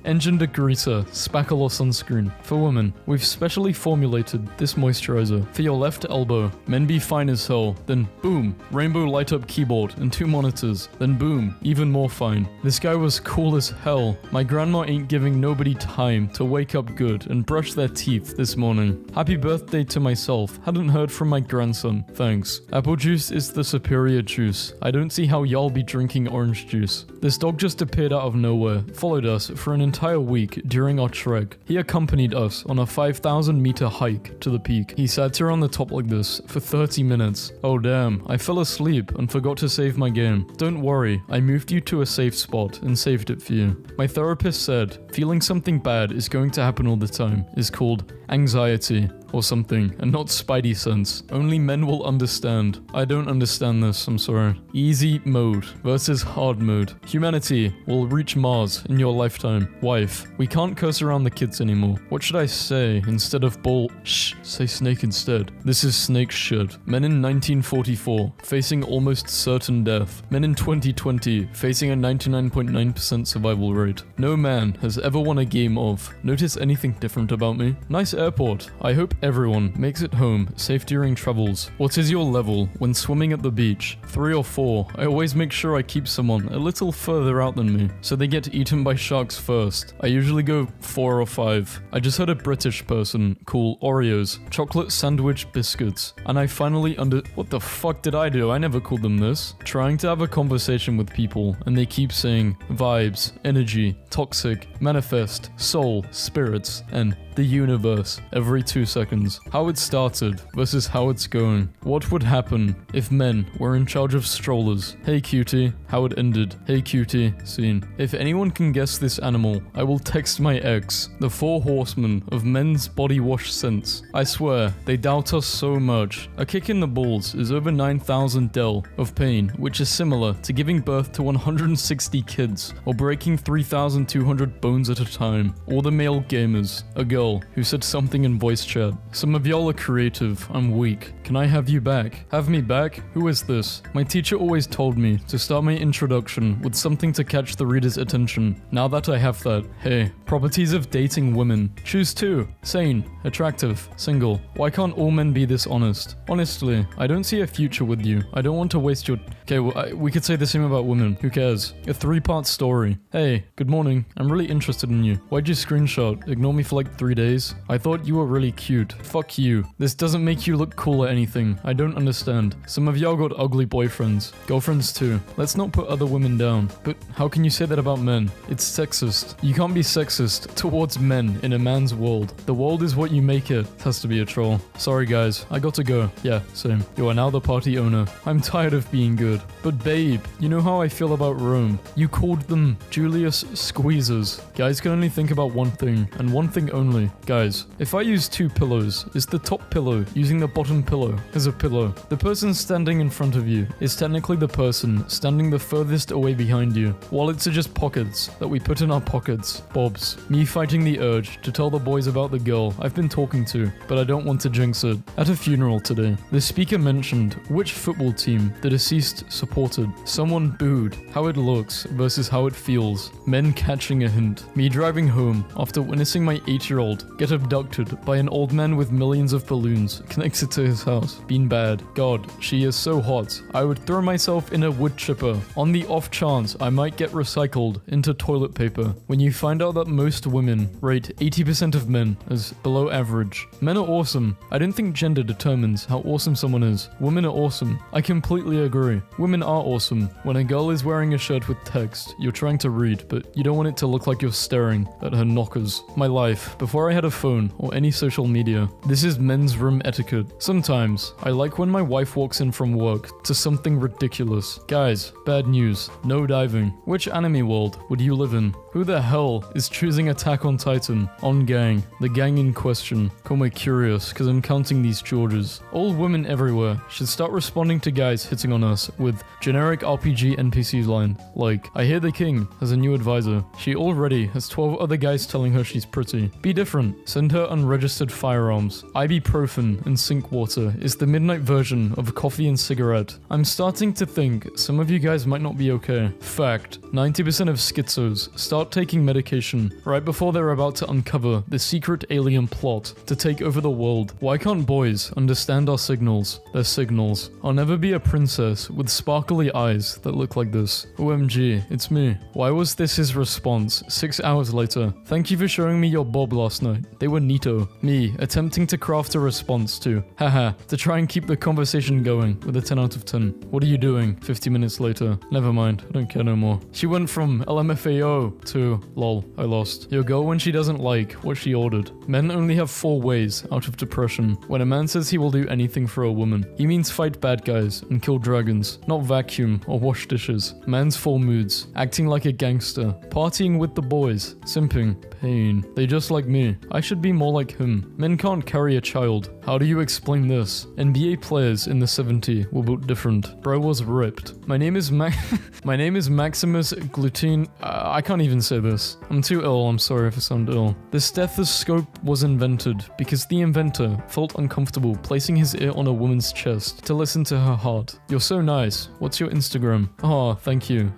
engine degreaser, spackle or sunscreen. For women, we've specially formulated this moisturizer. For your left elbow, men be fine as hell, then boom, rainbow light up keyboard and 2 monitors, then boom, even more fine. This guy was cool as hell. My grandma ain't giving nobody time to wake up good and brush their teeth this morning. Happy birthday to myself. Hadn't heard from my grandson. Thanks. Apple juice is the superior juice. I don't see how y'all be drinking orange juice. This dog just appeared out of nowhere, followed us for an entire week during our trek. He accompanied us on a 5,000 meter hike to the peak. He sat here on the top like this for 30 minutes. Oh damn, I fell asleep and forgot to save my game. Don't worry, I moved you to a safe spot and saved it for you. My therapist said, feeling something bad is going to happen all the time is called anxiety or something, and not spidey sense. Only men will understand. I don't understand this, I'm sorry. Easy mode versus hard mode. Humanity will reach Mars in your lifetime. Wife, we can't curse around the kids anymore. What should I say instead of bull? Shh, say snake instead. This is snake shit. Men in 1944 facing almost certain death. Men in 2020 facing a 99.9% survival rate. No man has ever won a game of. Notice anything different about me? Nice airport. I hope everyone makes it home safe during travels. What is your level when swimming at the beach? 3 or 4. I always make sure I keep someone a little further out than me, so they get eaten by sharks first. I usually go 4 or 5. I just heard a British person call Oreos chocolate sandwich biscuits, and I finally what the fuck did I do? I never called them this. Trying to have a conversation with people, and they keep saying vibes, energy, toxic, manifest, soul, spirits, and the universe every 2 seconds. How it started versus how it's going. What would happen if men were in charge of strollers? Hey cutie, how it ended. Hey cutie, scene. If anyone can guess this animal, I will text my ex. The 4 horsemen of men's body wash scents. I swear, they doubt us so much. A kick in the balls is over 9,000 del of pain, which is similar to giving birth to 160 kids, or breaking 3,200 bones at a time. Or the male gamers, a girl who said something in voice chat. Some of y'all are creative, I'm weak. Can I have you back? Have me back? Who is this? My teacher always told me to start my introduction with something to catch the reader's attention. Now that I have that, hey, Properties of dating women. Choose 2. Sane, attractive, single. Why can't all men be this honest? Honestly, I don't see a future with you. I don't want to waste your... Okay, well, we could say the same about women. Who cares? A 3-part story. Hey, good morning. I'm really interested in you. Why'd you screenshot? Ignore me for like 3 days? I thought you were really cute. Fuck you. This doesn't make you look cool or anything. I don't understand. Some of y'all got ugly boyfriends. Girlfriends too. Let's not put other women down. But how can you say that about men? It's sexist. You can't be sexist towards men in a man's world. The world is what you make it. It has to be a troll. Sorry guys, I got to go. Yeah, same. You are now the party owner. I'm tired of being good. But babe, you know how I feel about Rome. You called them Julius Squeezers. Guys can only think about one thing, and one thing only. Guys, if I use 2 pillows, is the top pillow using the bottom pillow as a pillow? The person standing in front of you is technically the person standing the furthest away behind you. Wallets are just pockets that we put in our pockets. Bobs. Me fighting the urge to tell the boys about the girl I've been talking to, but I don't want to jinx it. At a funeral today, the speaker mentioned which football team the deceased supported. Someone booed how it looks versus how it feels. Men catching a hint. Me driving home after witnessing my 8-year-old get abducted by an old man with millions of balloons connected to his house. Been bad. God, she is so hot. I would throw myself in a wood chipper on the off chance I might get recycled into toilet paper. When you find out that most women rate 80% of men as below average. Men are awesome. I don't think gender determines how awesome someone is. Women are awesome. I completely agree. Women are awesome. When a girl is wearing a shirt with text you're trying to read, but you don't want it to look like you're staring at her knockers. My life, before I had a phone or any social media. This is men's room etiquette. Sometimes, I like when my wife walks in from work to something ridiculous. Guys, bad news. No diving. Which anime world would you live in? Who the hell is choosing Attack on Titan? On gang. The gang in question. Call me curious, cause I'm counting these Georges. All women everywhere should start responding to guys hitting on us with generic RPG NPC line. Like, I hear the king has a new advisor. She already has 12 other guys telling her she's pretty. Be different. Send her unregistered firearms. Ibuprofen and sink water is the midnight version of coffee and cigarette. I'm starting to think some of you guys might not be okay. Fact, 90% of schizos start taking medication right before they're about to uncover the secret alien plot to take over the world. Why can't boys understand our signals? They're signals. I'll never be a princess with sparkly eyes that look like this. OMG, it's me. Why was this his response 6 hours later? Thank you for showing me your bob last night. They were neato. Me, attempting to craft a response to. Haha, to try and keep the conversation going with a 10 out of 10. What are you doing? 50 minutes later. Never mind, I don't care no more. She went from LMFAO to lol, I lost. Your girl when she doesn't like what she ordered. Men only have 4 ways out of depression. When a man says he will do anything for a woman, he means fight bad guys and kill dragons, not vacuum or wash dishes. Man's 4 moods. Acting like a gangster. Partying with the boys. Simping. Pain. They just like me. I should be more like him. Men can't carry a child. How do you explain this? NBA players in the 70s were built different. Bro was ripped. My name is Maximus Glutine. I can't even say this. I'm too ill, I'm sorry if I sound ill. The stethoscope was invented because the inventor felt uncomfortable placing his ear on a woman's chest to listen to her heart. You're so nice. What's your Instagram? Oh, thank you.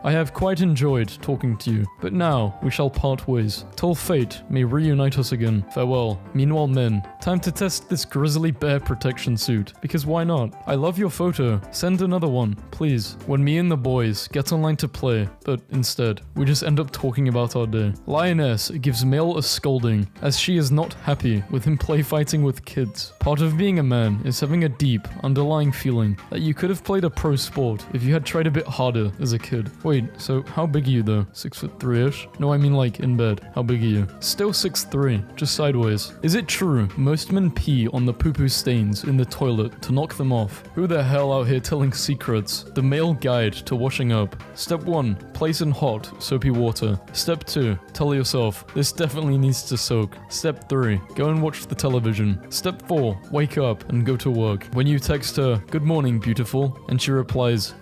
I have quite enjoyed talking to you, but now we shall part ways. Till fate may reunite us again. Farewell. Meanwhile, men, time to test this grizzly bear protection suit, because why not? I love your photo. Send another one, please. When me and the boys get online to play, but instead, we just end up talking about our day. Lioness gives male a scolding, as she is not happy with him play fighting with kids. Part of being a man is having a deep, underlying feeling that you could have played a pro sport if you had tried a bit harder as a kid. Wait, so how big are you though? 6'3"-ish? No, I mean like in bed. How big are you? Still 6'3", just sideways. Is it true most men pee on the poo-poo stains in the toilet to knock them off? Who the hell out here telling secrets? The male guide to washing up. Step 1, place in hot, soapy water. Step 2, tell yourself, this definitely needs to soak. Step 3, go and watch the television. Step 4, wake up and go to work. When you text her, good morning, beautiful, and she replies,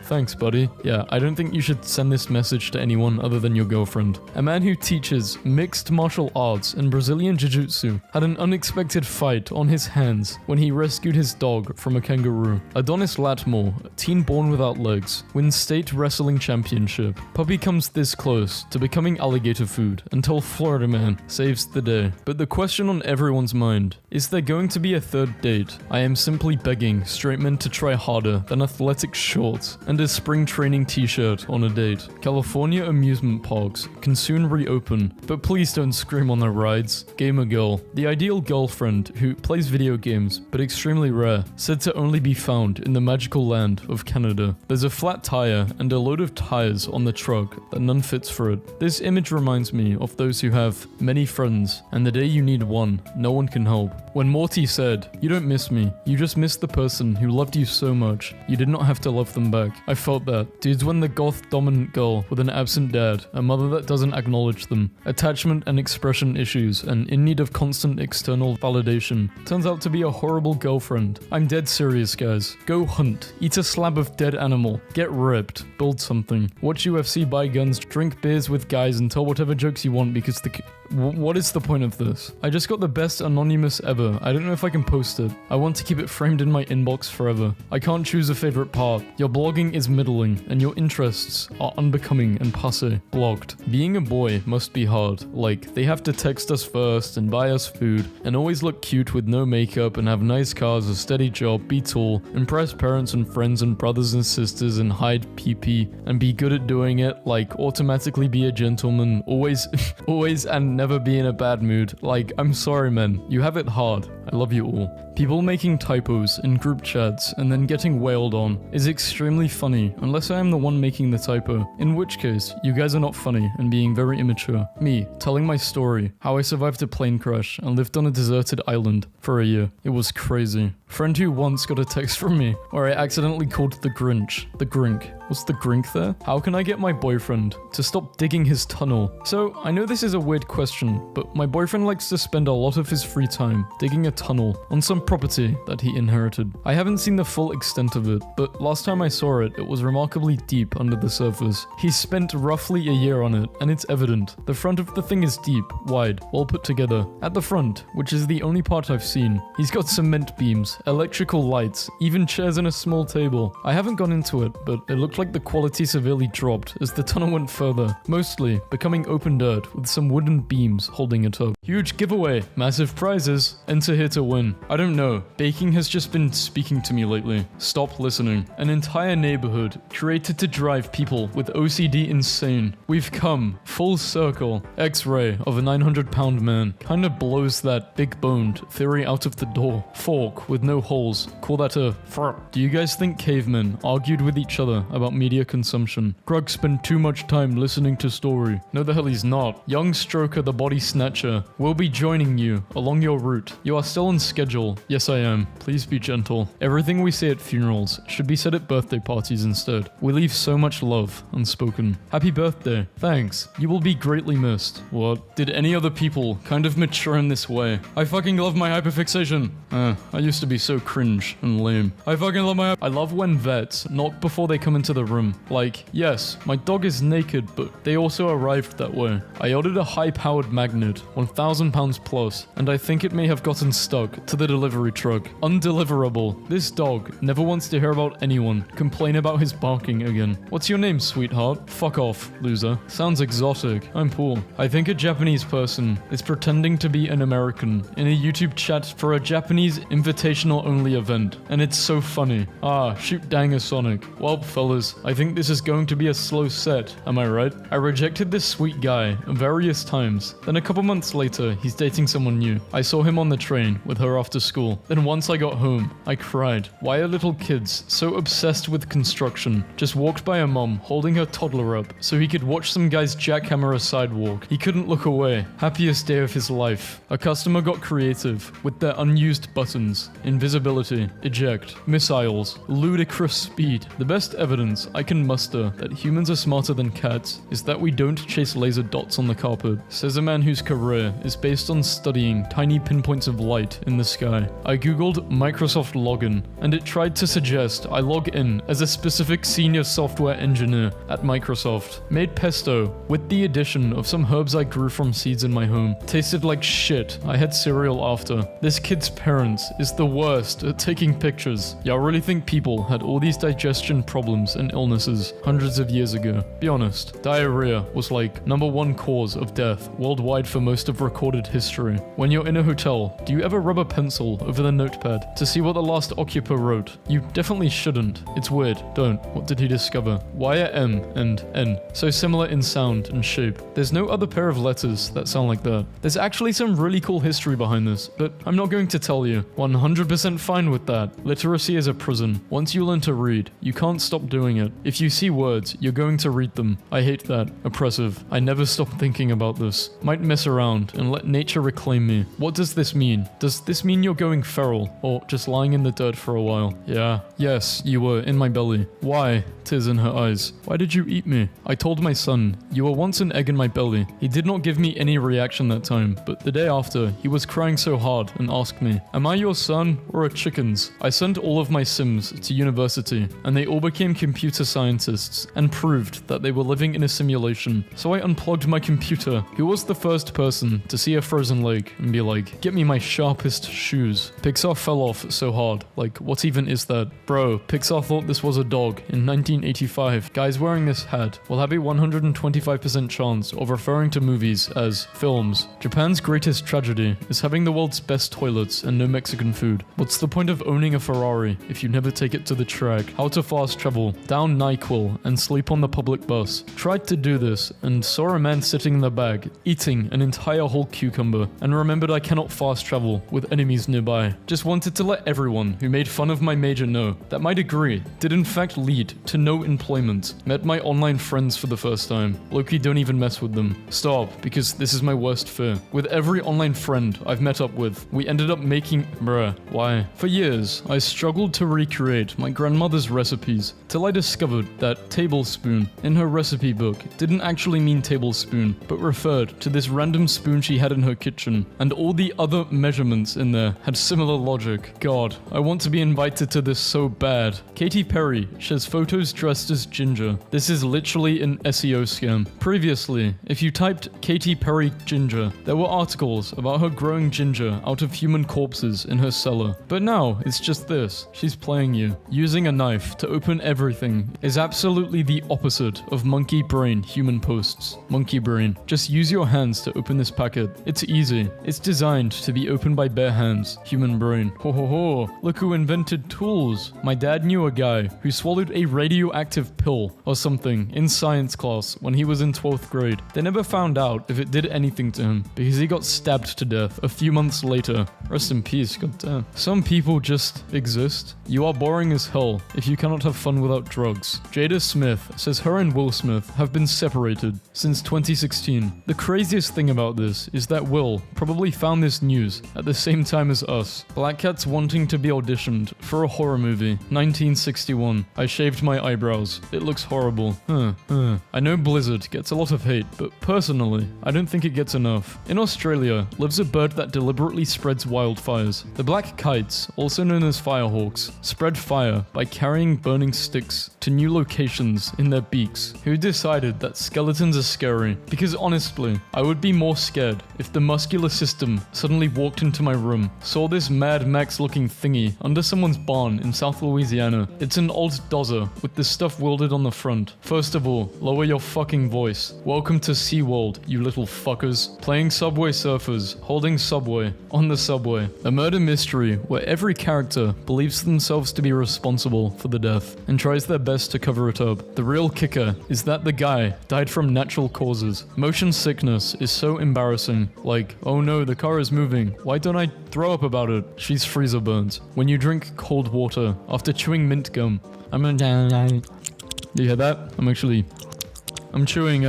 thanks, buddy. Yeah, I don't think you should send this message to anyone other than your girlfriend. A man who teaches mixed martial arts and Brazilian jiu-jitsu had an unexpected unexpected fight on his hands when he rescued his dog from a kangaroo. Adonis Latmore, a teen born without legs, wins state wrestling championship. Puppy comes this close to becoming alligator food until Florida man saves the day. But the question on everyone's mind, is there going to be a third date? I am simply begging straight men to try harder than athletic shorts and a spring training t-shirt on a date. California amusement parks can soon reopen, but please don't scream on the rides. Gamer girl, the ideal girlfriend who plays video games, but extremely rare, said to only be found in the magical land of Canada. There's a flat tire and a load of tires on the truck that none fits for it. This image reminds me of those who have many friends, and the day you need one, no one can help. When Morty said, "You don't miss me, you just miss the person who loved you so much, you did not have to love them back." I felt that. Dudes when the goth dominant girl with an absent dad, a mother that doesn't acknowledge them, attachment and expression issues, and in need of constant external validation, turns out to be a horrible girlfriend. I'm dead serious, guys. Go hunt, eat a slab of dead animal, get ripped, build something, watch UFC, buy guns, drink beers with guys, and tell whatever jokes you want because what is the point of this? I just got the best anonymous ever. I don't know if I can post it. I want to keep it framed in my inbox forever. I can't choose a favorite part. Your blogging is middling, and your interests are unbecoming and passe. Blocked. Being a boy must be hard. Like, they have to text us first and buy us food, and always look cute with no makeup and have nice cars, a steady job, be tall, impress parents and friends and brothers and sisters and hide PP, and be good at doing it, like automatically be a gentleman, always and never be in a bad mood. Like, I'm sorry men, you have it hard. I love you all. People making typos in group chats and then getting wailed on is extremely funny, unless I am the one making the typo, in which case, you guys are not funny and being very immature. Me, telling my story, how I survived a plane crash and lived on a deserted island for a year. It was crazy. Friend who once got a text from me where I accidentally called the Grinch the Grink. Was the Grink there? How can I get my boyfriend to stop digging his tunnel? So, I know this is a weird question, but my boyfriend likes to spend a lot of his free time digging a tunnel on some property that he inherited. I haven't seen the full extent of it, but last time I saw it, it was remarkably deep under the surface. He's spent roughly a year on it, and it's evident. The front of the thing is deep, wide, well put together. At the front, which is the only part I've seen, he's got cement beams, electrical lights, even chairs and a small table. I haven't gone into it, but it looked like the quality severely dropped as the tunnel went further, mostly becoming open dirt with some wooden beams holding it up. Huge giveaway, massive prizes, enter here to win. I don't know, baking has just been speaking to me lately. Stop listening. An entire neighborhood created to drive people with OCD insane. We've come full circle. X-ray of a 900-pound man kinda blows that big-boned theory out of the door. Fork with no holes, call that a frp. Do you guys think cavemen argued with each other about media consumption? Grug spent too much time listening to story. No the hell he's not. Young Stroker the body snatcher will be joining you along your route. You are still on schedule. Yes I am. Please be gentle. Everything we say at funerals should be said at birthday parties instead. We leave so much love unspoken. Happy birthday. Thanks. You will be greatly missed. What? Did any other people kind of mature in this way? I fucking love my hyperfixation. I used to be so cringe and lame. I fucking love my I love when vets knock before they come into the room. Like, yes, my dog is naked, but they also arrived that way. I ordered a high-powered magnet, 1,000 pounds plus, and I think it may have gotten stuck to the delivery truck. Undeliverable. This dog never wants to hear about anyone complain about his barking again. What's your name, sweetheart? Fuck off, loser. Sounds exotic. I'm poor. I think a Japanese person is pretending to be an American in a YouTube chat for a Japanese invitational-only event, and it's so funny. Ah, shoot dang a Sonic. Well, fellas, I think this is going to be a slow set, am I right? I rejected this sweet guy various times. Then a couple months later, he's dating someone new. I saw him on the train with her after school. Then once I got home, I cried. Why are little kids so obsessed with construction? Just walked by a mom holding her toddler up so he could watch some guys jackhammer a sidewalk. He couldn't look away. Happiest day of his life. A customer got creative with their unused buttons. Invisibility. Eject. Missiles. Ludicrous speed. The best evidence evidence I can muster that humans are smarter than cats is that we don't chase laser dots on the carpet, says a man whose career is based on studying tiny pinpoints of light in the sky. I googled Microsoft login, and it tried to suggest I log in as a specific senior software engineer at Microsoft. Made pesto with the addition of some herbs I grew from seeds in my home. Tasted like shit. I had cereal after. This kid's parents is the worst at taking pictures. Y'all really think people had all these digestion problems and illnesses hundreds of years ago? Be honest. Diarrhea was like #1 cause of death worldwide for most of recorded history. When you're in a hotel, do you ever rub a pencil over the notepad to see what the last occupant wrote? You definitely shouldn't. It's weird. Don't. What did he discover? Why are M and N so similar in sound and shape? There's no other pair of letters that sound like that. There's actually some really cool history behind this, but I'm not going to tell you. 100% fine with that. Literacy is a prison. Once you learn to read, you can't stop doing it. If you see words, you're going to read them. I hate that. Oppressive. I never stop thinking about this. Might mess around and let nature reclaim me. What does this mean? Does this mean you're going feral or just lying in the dirt for a while? Yeah. Yes, you were in my belly. Why? Tears in her eyes. Why did you eat me? I told my son, you were once an egg in my belly. He did not give me any reaction that time, but the day after, he was crying so hard and asked me, am I your son or a chicken's? I sent all of my Sims to university, and they all became computer scientists and proved that they were living in a simulation. So I unplugged my computer. Who was the first person to see a frozen lake and be like, get me my sharpest shoes? Pixar fell off so hard. Like, what even is that? Bro, Pixar thought this was a dog in 1985. Guys wearing this hat will have a 125% chance of referring to movies as films. Japan's greatest tragedy is having the world's best toilets and no Mexican food. What's the point of owning a Ferrari if you never take it to the track? How to fast travel, down NyQuil and sleep on the public bus. Tried to do this and saw a man sitting in the bag, eating an entire whole cucumber, and remembered I cannot fast travel with enemies nearby. Just wanted to let everyone who made fun of my major know that my degree did in fact lead to no employment. Met my online friends for the first time. Loki, don't even mess with them. Stop, because this is my worst fear. With every online friend I've met up with, we ended up making bruh. Why? For years, I struggled to recreate my grandmother's recipes till I discovered that tablespoon in her recipe book didn't actually mean tablespoon, but referred to this random spoon she had in her kitchen, and all the other measurements in there had similar logic. God, I want to be invited to this so bad. Katy Perry shares photos dressed as Ginger. This is literally an SEO scam. Previously, if you typed Katy Perry ginger, there were articles about her growing ginger out of human corpses in her cellar. But now, it's just this. She's playing you. Using a knife to open everything is absolutely the opposite of monkey brain human posts. Monkey brain. Just use your hands to open this packet. It's easy. It's designed to be opened by bare hands. Human brain. Ho ho ho. Look who invented tools. My dad knew a guy who swallowed a radioactive pill or something in science class when he was in 12th grade. They never found out if it did anything to him because he got stabbed to death a few months later. Rest in peace, goddamn. Some people just exist. You are boring as hell if you cannot have fun without drugs. Jada Smith says her and Will Smith have been separated since 2016. The craziest thing about this is that Will probably found this news at the same time as us. Black Cat's wanting to be auditioned for a horror movie. 1961. I shaved my eyebrows. It looks horrible. I know Blizzard gets a lot of hate, but personally, I don't think it gets enough. In Australia lives a bird that deliberately spreads wildfires. The black kites, also known as firehawks, spread fire by carrying burning sticks to new locations in their beaks. Who decided that skeletons are scary? Because honestly, I would be more scared if the muscular system suddenly walked into my room, saw this Mad Max looking thingy under someone's barn in South Louisiana. It's an old dozer with the stuff welded on the front. First of all, lower your fucking voice. Welcome to SeaWorld, you little fuckers. Playing Subway Surfers, holding Subway, on the subway. A murder mystery where every character believes themselves to be responsible for the death and tries their best to cover it up. The real kicker is that the guy died from natural causes. Motion sickness is so embarrassing. Like, oh no, the car is moving. Why don't I throw up about it? She's freezer burns. When you drink cold water after chewing mint gum. Do you hear that? I'm chewing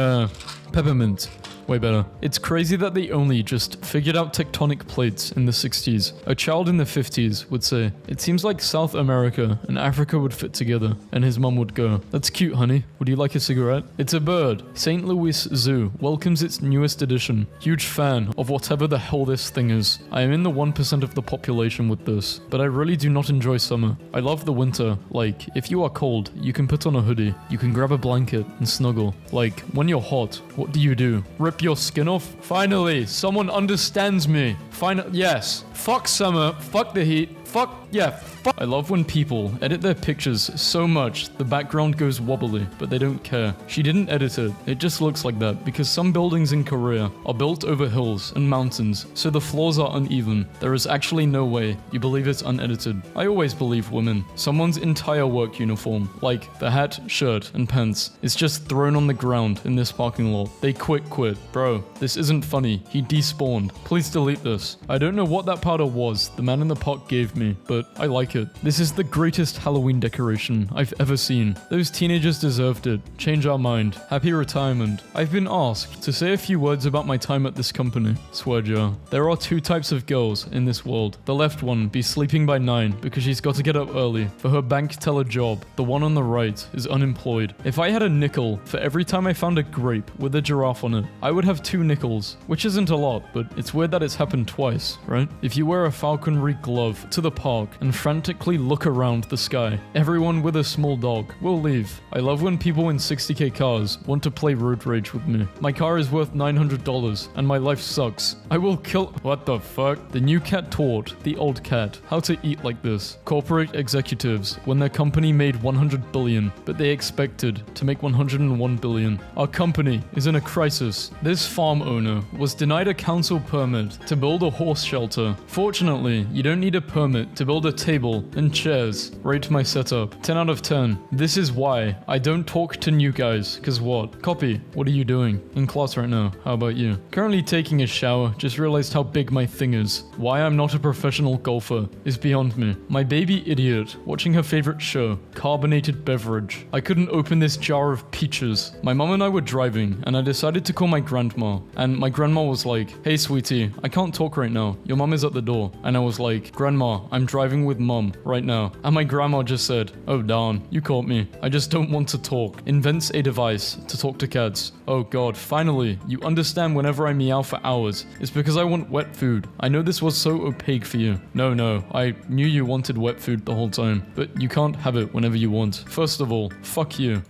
peppermint. Way better. It's crazy that they only just figured out tectonic plates in the 60s. A child in the 50s would say, it seems like South America and Africa would fit together, and his mum would go, that's cute, honey. Would you like a cigarette? It's a bird. St. Louis Zoo welcomes its newest edition. Huge fan of whatever the hell this thing is. I am in the 1% of the population with this, but I really do not enjoy summer. I love the winter. Like, if you are cold, you can put on a hoodie. You can grab a blanket and snuggle. Like, when you're hot, what do? Rip your skin off? Finally, someone understands me. Yes. Fuck summer. Fuck the heat. Fuck. I love when people edit their pictures so much the background goes wobbly, but they don't care. She didn't edit it. It just looks like that because some buildings in Korea are built over hills and mountains, so the floors are uneven. There is actually no way you believe it's unedited. I always believe women. Someone's entire work uniform, like the hat, shirt, and pants, is just thrown on the ground in this parking lot. They quit. Bro, this isn't funny. He despawned. Please delete this. I don't know what that powder was the man in the park gave me, but I like it. This is the greatest Halloween decoration I've ever seen. Those teenagers deserved it. Change our mind. Happy retirement. I've been asked to say a few words about my time at this company. Swear jar. There are two types of girls in this world. The left one be sleeping by 9 because she's got to get up early for her bank teller job. The one on the right is unemployed. If I had a nickel for every time I found a grape with a giraffe on it, I would have 2 nickels, which isn't a lot, but it's weird that it's happened twice, right? If you wear a falconry glove to the park and frantically look around the sky, everyone with a small dog will leave. I love when people in 60k cars want to play road rage with me. My car is worth $900 and my life sucks. I will kill— What the fuck? The new cat taught the old cat how to eat like this. Corporate executives, when their company made 100 billion, but they expected to make 101 billion. Our company is in a crisis. This farm owner was denied a council permit to build a horse shelter. Fortunately, you don't need a permit to build a table and chairs. Rate my setup. 10 out of 10. This is why I don't talk to new guys. Cause what? Copy. What are you doing? In class right now. How about you? Currently taking a shower. Just realized how big my thing is. Why I'm not a professional golfer is beyond me. My baby idiot watching her favorite show. Carbonated beverage. I couldn't open this jar of peaches. My mom and I were driving and I decided to call my grandma. And my grandma was like, hey sweetie, I can't talk right now. Your mom is at the door. And I was like, Grandma, I'm driving with mom right now. And my grandma just said, oh darn, you caught me. I just don't want to talk. Invents a device to talk to cats. Oh god, finally, you understand whenever I meow for hours. It's because I want wet food. I know this was so opaque for you. No, I knew you wanted wet food the whole time. But you can't have it whenever you want. First of all, fuck you.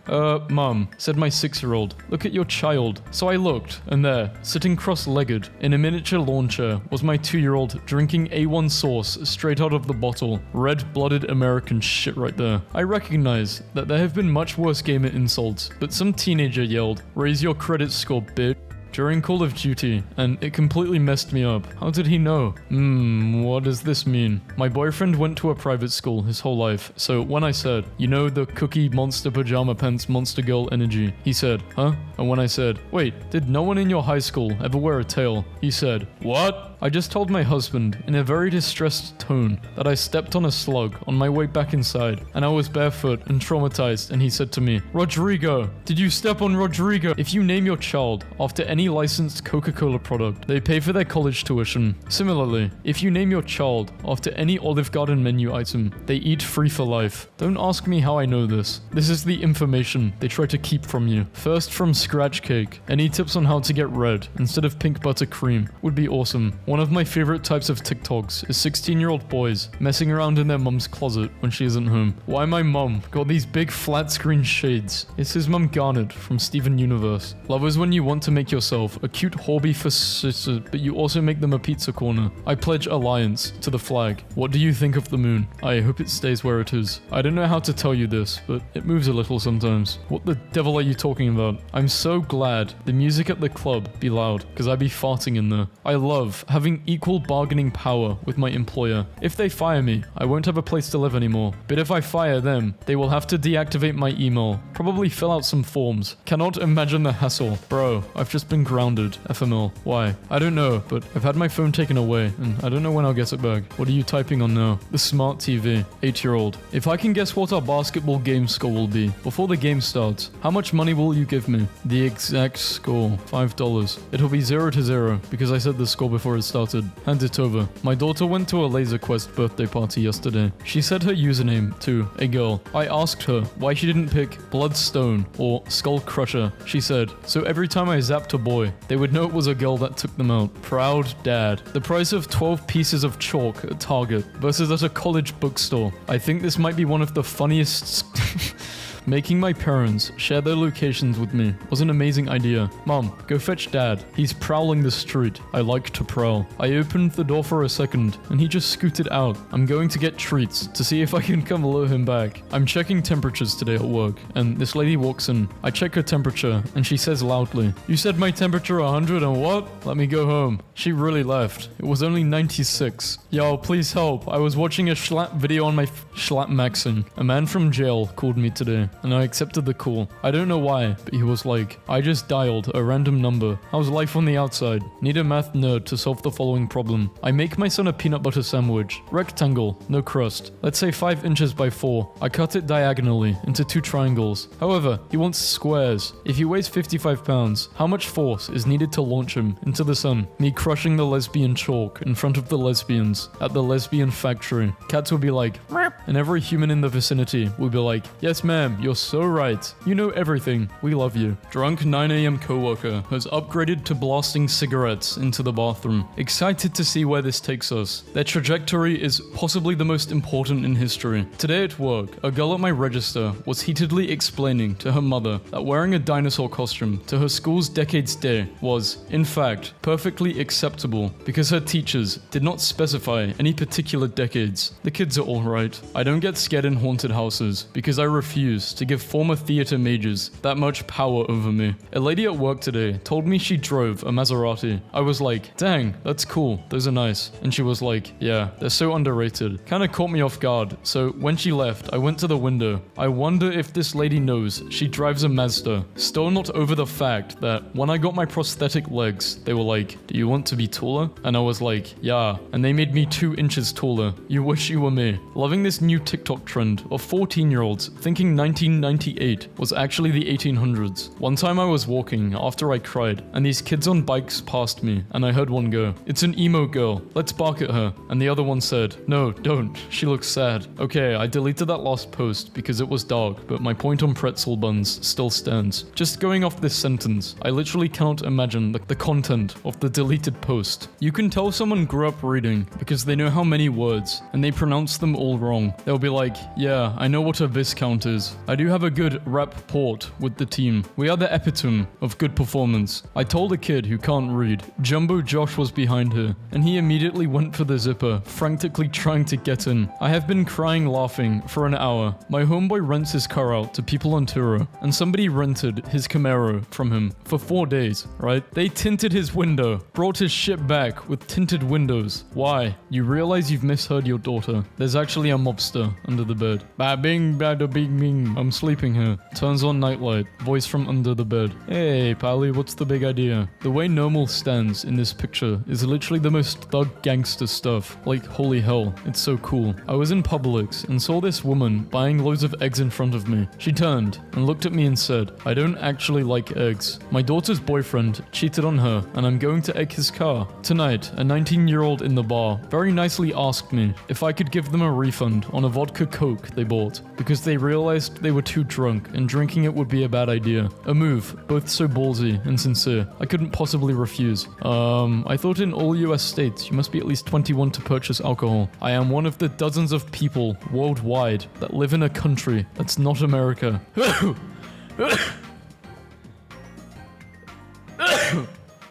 Mom, said my 6-year-old. Look at your child. So I looked, and there, sitting cross-legged in a miniature lawn chair, was my 2-year-old drinking A1 sauce straight out of the bottle. Red-blooded American shit right there. I recognize that there have been much worse gamer insults, but some teenager yelled, raise your credit score, bitch, during Call of Duty, and it completely messed me up. How did he know? What does this mean? My boyfriend went to a private school his whole life, so when I said, you know the cookie monster pajama pants monster girl energy, he said, huh? And when I said, wait, did no one in your high school ever wear a tail? He said, what? I just told my husband in a very distressed tone that I stepped on a slug on my way back inside, and I was barefoot and traumatized, and he said to me, Rodrigo, did you step on Rodrigo? If you name your child after any licensed Coca-Cola product, they pay for their college tuition. Similarly, if you name your child after any Olive Garden menu item, they eat free for life. Don't ask me how I know this. This is the information they try to keep from you. First, from Scratch Cake. Any tips on how to get red instead of pink buttercream would be awesome. One of my favorite types of TikToks is 16-year-old boys messing around in their mum's closet when she isn't home. Why my mum got these big flat screen shades? It's his mum Garnet from Steven Universe. Love is when you want to make yourself a cute hobby for sister, but you also make them a pizza corner. I pledge alliance to the flag. What do you think of the moon? I hope it stays where it is. I don't know how to tell you this, but it moves a little sometimes. What the devil are you talking about? I'm so glad the music at the club be loud, because I be farting in there. I love having equal bargaining power with my employer. If they fire me, I won't have a place to live anymore. But if I fire them, they will have to deactivate my email, probably fill out some forms. Cannot imagine the hassle. Bro, I've just been grounded. FML. Why? I don't know, but I've had my phone taken away, and I don't know when I'll get it back. What are you typing on now? The smart TV. 8-year-old. If I can guess what our basketball game score will be before the game starts, how much money will you give me? The exact score. $5. It'll be 0-0 because I said the score before it started. Hand it over. My daughter went to a Laser Quest birthday party yesterday. She said her username to a girl. I asked her why she didn't pick Bloodstone or Skull Crusher. She said, so every time I zapped a boy, they would know it was a girl that took them out. Proud dad. The price of 12 pieces of chalk at Target versus at a college bookstore. I think this might be one of the funniest... Making my parents share their locations with me was an amazing idea. Mom, go fetch Dad. He's prowling the street. I like to prowl. I opened the door for a second, and he just scooted out. I'm going to get treats to see if I can come lure him back. I'm checking temperatures today at work, and this lady walks in. I check her temperature, and she says loudly, "You said my temperature 100 and what? Let me go home." She really left. It was only 96. Yo, please help. I was watching a Schlapp video on my Schlapp Maxing. A man from jail called me today, and I accepted the call. I don't know why, but he was like, I just dialed a random number. How's life on the outside? Need a math nerd to solve the following problem. I make my son a peanut butter sandwich. Rectangle, no crust. Let's say 5 inches by 4. I cut it diagonally into 2 triangles. However, he wants squares. If he weighs 55 pounds, how much force is needed to launch him into the sun? Me crushing the lesbian chalk in front of the lesbians at the lesbian factory. Cats will be like, "Meow," and every human in the vicinity will be like, "Yes ma'am, you're so right. You know everything. We love you." Drunk 9 AM coworker has upgraded to blasting cigarettes into the bathroom. Excited to see where this takes us. Their trajectory is possibly the most important in history. Today at work, a girl at my register was heatedly explaining to her mother that wearing a dinosaur costume to her school's Decades Day was, in fact, perfectly acceptable because her teachers did not specify any particular decades. The kids are alright. I don't get scared in haunted houses because I refuse to give former theater majors that much power over me. A lady at work today told me she drove a Maserati. I was like, dang, that's cool. Those are nice. And she was like, yeah, they're so underrated. Kinda caught me off guard. So when she left, I went to the window. I wonder if this lady knows she drives a Mazda. Still not over the fact that when I got my prosthetic legs, they were like, do you want to be taller? And I was like, yeah. And they made me 2 inches taller. You wish you were me. Loving this new TikTok trend of 14-year-olds thinking 1998 was actually the 1800s. One time I was walking after I cried, and these kids on bikes passed me, and I heard one go, "It's an emo girl, let's bark at her." And the other one said, "No, don't, she looks sad." Okay, I deleted that last post because it was dark, but my point on pretzel buns still stands. Just going off this sentence, I literally cannot imagine the content of the deleted post. You can tell someone grew up reading because they know how many words, and they pronounce them all wrong. They'll be like, yeah, I know what a Viscount is. I do have a good rapport with the team. We are the epitome of good performance. I told a kid who can't read, Jumbo Josh was behind her, and he immediately went for the zipper, frantically trying to get in. I have been crying laughing for an hour. My homeboy rents his car out to people on Turo, and somebody rented his Camaro from him for 4 days, right? They tinted his window, brought his shit back with tinted windows. Why? You realize you've misheard your daughter. There's actually a mobster under the bed. Ba bing, bada bing bing. I'm sleeping here. Turns on nightlight. Voice from under the bed. Hey, Pally, what's the big idea? The way Normal stands in this picture is literally the most thug gangster stuff. Like, holy hell, it's so cool. I was in Publix and saw this woman buying loads of eggs in front of me. She turned and looked at me and said, I don't actually like eggs. My daughter's boyfriend cheated on her and I'm going to egg his car. Tonight, a 19-year-old in the bar very nicely asked me if I could give them a refund on a vodka Coke they bought because they realized they were too drunk and drinking it would be a bad idea. A move, both so ballsy and sincere. I couldn't possibly refuse. I thought in all US states you must be at least 21 to purchase alcohol. I am one of the dozens of people worldwide that live in a country that's not America.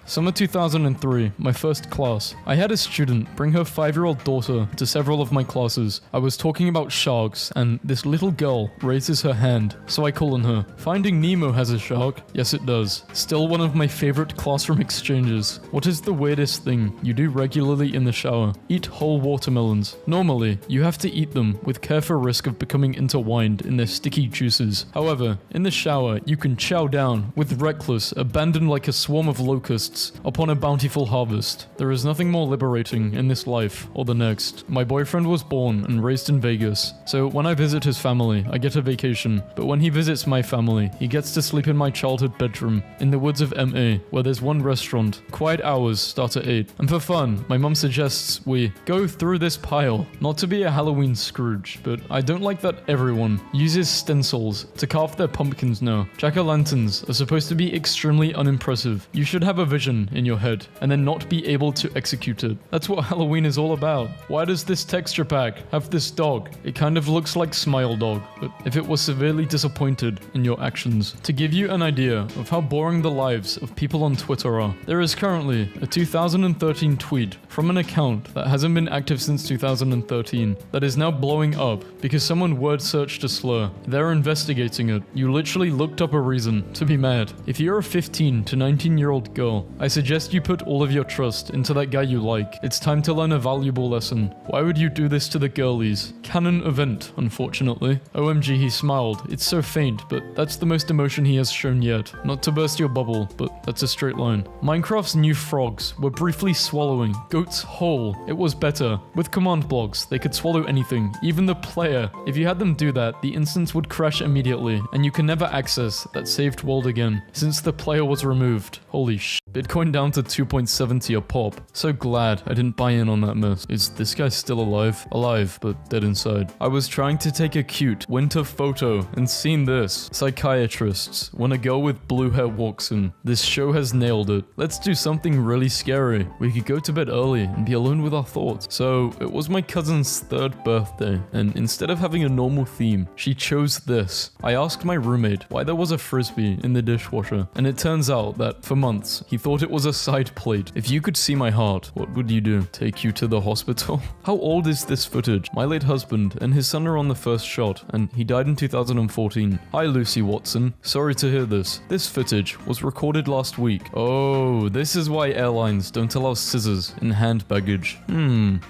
Summer 2003, my first class. I had a student bring her 5-year-old daughter to several of my classes. I was talking about sharks, and this little girl raises her hand, so I call on her. Finding Nemo has a shark? Yes, it does. Still one of my favorite classroom exchanges. What is the weirdest thing you do regularly in the shower? Eat whole watermelons. Normally, you have to eat them with careful risk of becoming intertwined in their sticky juices. However, in the shower, you can chow down with reckless, abandon like a swarm of locusts upon a bountiful harvest. There is nothing more liberating in this life or the next. My boyfriend was born and raised in Vegas, so when I visit his family, I get a vacation. But when he visits my family, he gets to sleep in my childhood bedroom in the woods of MA, where there's one restaurant. Quiet hours start at 8. And for fun, my mum suggests we go through this pile. Not to be a Halloween Scrooge, but I don't like that everyone uses stencils to carve their pumpkins now. Jack-o'-lanterns are supposed to be extremely unimpressive. You should have a vision in your head and then not be able to execute it. That's what Halloween is all about. Why does this texture pack have this dog? It kind of looks like Smile Dog, but if it was severely disappointed in your actions. To give you an idea of how boring the lives of people on Twitter are, there is currently a 2013 tweet from an account that hasn't been active since 2013 that is now blowing up because someone word searched a slur. They're investigating it. You literally looked up a reason to be mad. If you're a 15 to 19-year-old girl, I suggest you put all of your trust into that guy you like. It's time to learn a valuable lesson. Why would you do this to the girlies? Canon event, unfortunately. OMG, he smiled. It's so faint, but that's the most emotion he has shown yet. Not to burst your bubble, but that's a straight line. Minecraft's new frogs were briefly swallowing goats whole. It was better. With command blocks, they could swallow anything, even the player. If you had them do that, the instance would crash immediately, and you can never access that saved world again, since the player was removed. Holy sh*. Bitcoin down to 2.70 a pop. So glad I didn't buy in on that mess. Is this guy still alive? Alive, but dead inside. I was trying to take a cute winter photo and seen this. Psychiatrists, when a girl with blue hair walks in. This show has nailed it. Let's do something really scary. We could go to bed early and be alone with our thoughts. So it was my cousin's 3rd birthday, and instead of having a normal theme, she chose this. I asked my roommate why there was a frisbee in the dishwasher, and it turns out that for months he thought it was a side plate. If you could see my heart, what would you do? Take you to the hospital? How old is this footage? My late husband and his son are on the first shot, and he died in 2014. Hi Lucy Watson. Sorry to hear this. This footage was recorded last week. Oh, this is why airlines don't allow scissors in hand baggage.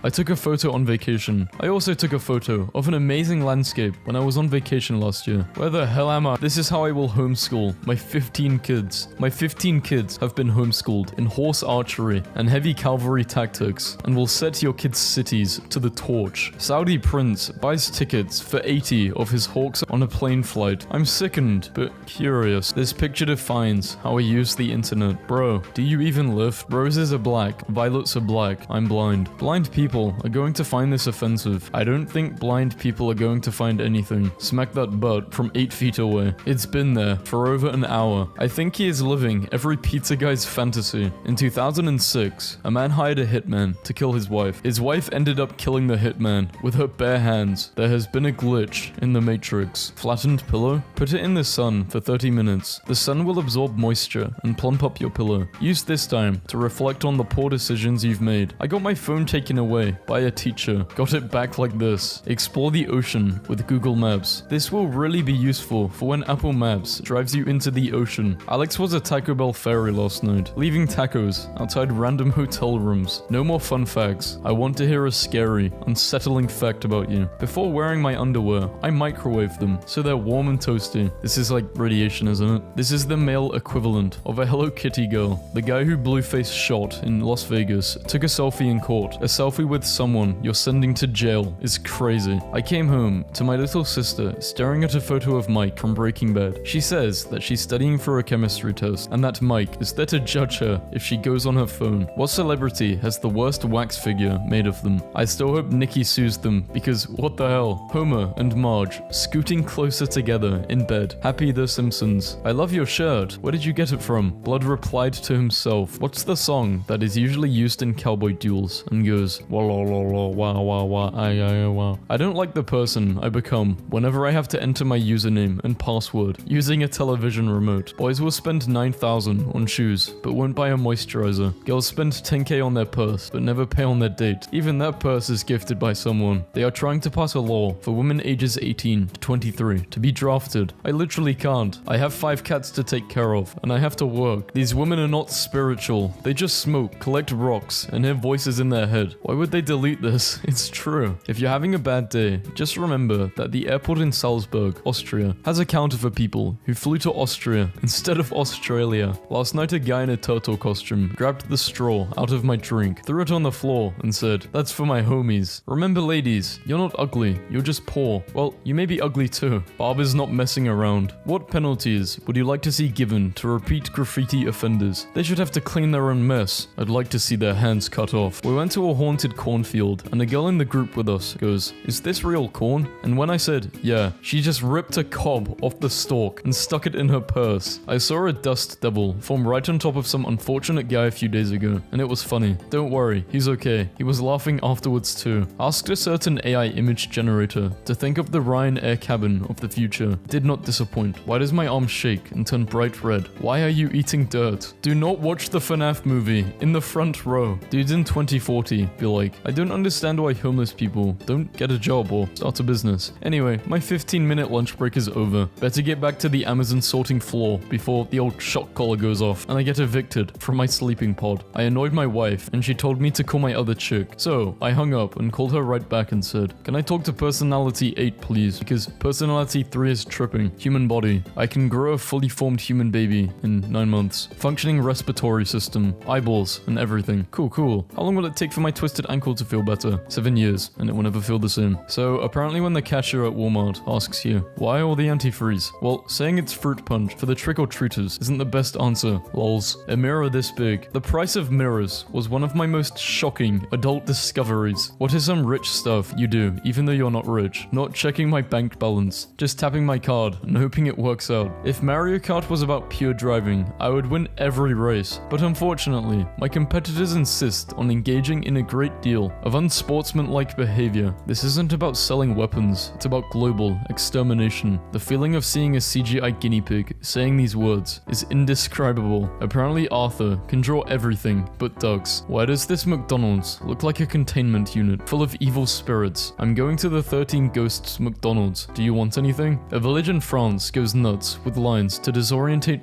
I took a photo on vacation. I also took a photo of an amazing landscape when I was on vacation last year. Where the hell am I? This is how I will homeschool my 15 kids. My 15 kids have been homeschooled in horse archery and heavy cavalry tactics, and will set your kids' cities to the torch. Saudi prince buys tickets for 80 of his hawks on a plane flight. I'm sickened, but curious. This picture defines how I use the internet. Bro, do you even live? Roses are black, violets are black. I'm blind. Blind people are going to find this offensive. I don't think blind people are going to find anything. Smack that butt from 8 feet away. It's been there for over an hour. I think he is living every pizza guy's fantasy. In 2006, a man hired a hitman to kill his wife. His wife ended up killing the hitman with her bare hands. There has been a glitch in the Matrix. Flattened pillow? Put it in the sun for 30 minutes. The sun will absorb moisture and plump up your pillow. Use this time to reflect on the poor decisions you've made. I got my phone taken away by a teacher. Got it back like this. Explore the ocean with Google Maps. This will really be useful for when Apple Maps drives you into the ocean. Alex was at Taco Bell Ferry last night, leaving tacos outside random hotel rooms. No more fun facts. I want to hear a scary, unsettling fact about you. Before wearing my underwear, I microwave them so they're warm and toasty. This is like radiation, isn't it? This is the male equivalent of a Hello Kitty girl. The guy who Blueface shot in Las Vegas took a selfie in court. A selfie with someone you're sending to jail is crazy. I came home to my little sister staring at a photo of Mike from Breaking Bad. She says that she's studying for a chemistry test and that Mike is there to judge her if she goes on her phone. What celebrity has the worst wax figure made of them? I still hope Nikki sues them because what the hell? Homer and Marge scooting closer together in bed. Happy the Simpsons. I love your shirt. Where did you get it from? Blood replied to himself. What's the song that is usually used in cowboy duels and goes wah la la la wah wah wah wah. I don't like the person I become whenever I have to enter my username and password using a television remote. Boys will spend 9,000 on shoes but won't buy a moisturizer. Girls spend 10k on their purse, but never pay on their date. Even that purse is gifted by someone. They are trying to pass a law for women ages 18 to 23 to be drafted. I literally can't. I have 5 cats to take care of, and I have to work. These women are not spiritual. They just smoke, collect rocks, and hear voices in their head. Why would they delete this? It's true. If you're having a bad day, just remember that the airport in Salzburg, Austria, has a counter for people who flew to Austria instead of Australia. Last night, a guy in a turtle costume grabbed the straw out of my drink, threw it on the floor, and said, "That's for my homies." Remember, ladies, you're not ugly, you're just poor. Well, you may be ugly too. Barbers not messing around. What penalties would you like to see given to repeat graffiti offenders? They should have to clean their own mess. I'd like to see their hands cut off. We went to a haunted cornfield, and a girl in the group with us goes, "Is this real corn?" And when I said, "Yeah," she just ripped a cob off the stalk and stuck it in her purse. I saw a dust devil form right on top of some unfortunate guy a few days ago, and it was funny. Don't worry, he's okay. He was laughing afterwards too. Asked a certain AI image generator to think of the Ryanair cabin of the future. Did not disappoint. Why does my arm shake and turn bright red? Why are you eating dirt? Do not watch the FNAF movie in the front row. Dudes in 2040 be like, I don't understand why homeless people don't get a job or start a business. Anyway, my 15-minute lunch break is over. Better get back to the Amazon sorting floor before the old shock collar goes off and I get evicted from my sleeping pod. I annoyed my wife and she told me to call my other chick. So I hung up and called her right back and said, "Can I talk to personality 8 please? Because personality 3 is tripping. Human body. I can grow a fully formed human baby in 9 months. Functioning respiratory system. Eyeballs and everything. Cool. How long will it take for my twisted ankle to feel better? 7 years and it will never feel the same." So apparently when the cashier at Walmart asks you, "Why all the antifreeze?" Well, saying it's fruit punch for the trick-or-treaters isn't the best answer. Lols. A mirror this big. The price of mirrors was one of my most shocking adult discoveries. What is some rich stuff you do even though you're not rich? Not checking my bank balance. Just tapping my card and hoping it works out. If Mario Kart was about pure driving, I would win every race. But unfortunately, my competitors insist on engaging in a great deal of unsportsmanlike behavior. This isn't about selling weapons, it's about global extermination. The feeling of seeing a CGI guinea pig saying these words is indescribable. Apparently Arthur can draw everything but ducks. Why does this McDonald's look like a containment unit full of evil spirits? I'm going to the 13 Ghosts McDonald's. Do you want anything? A village in France goes nuts with lines to disorientate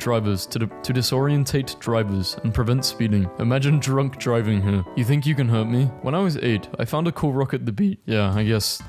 drivers and prevent speeding. Imagine drunk driving here. You think you can hurt me? When I was 8, I found a cool rock at the beach. Yeah, I guess.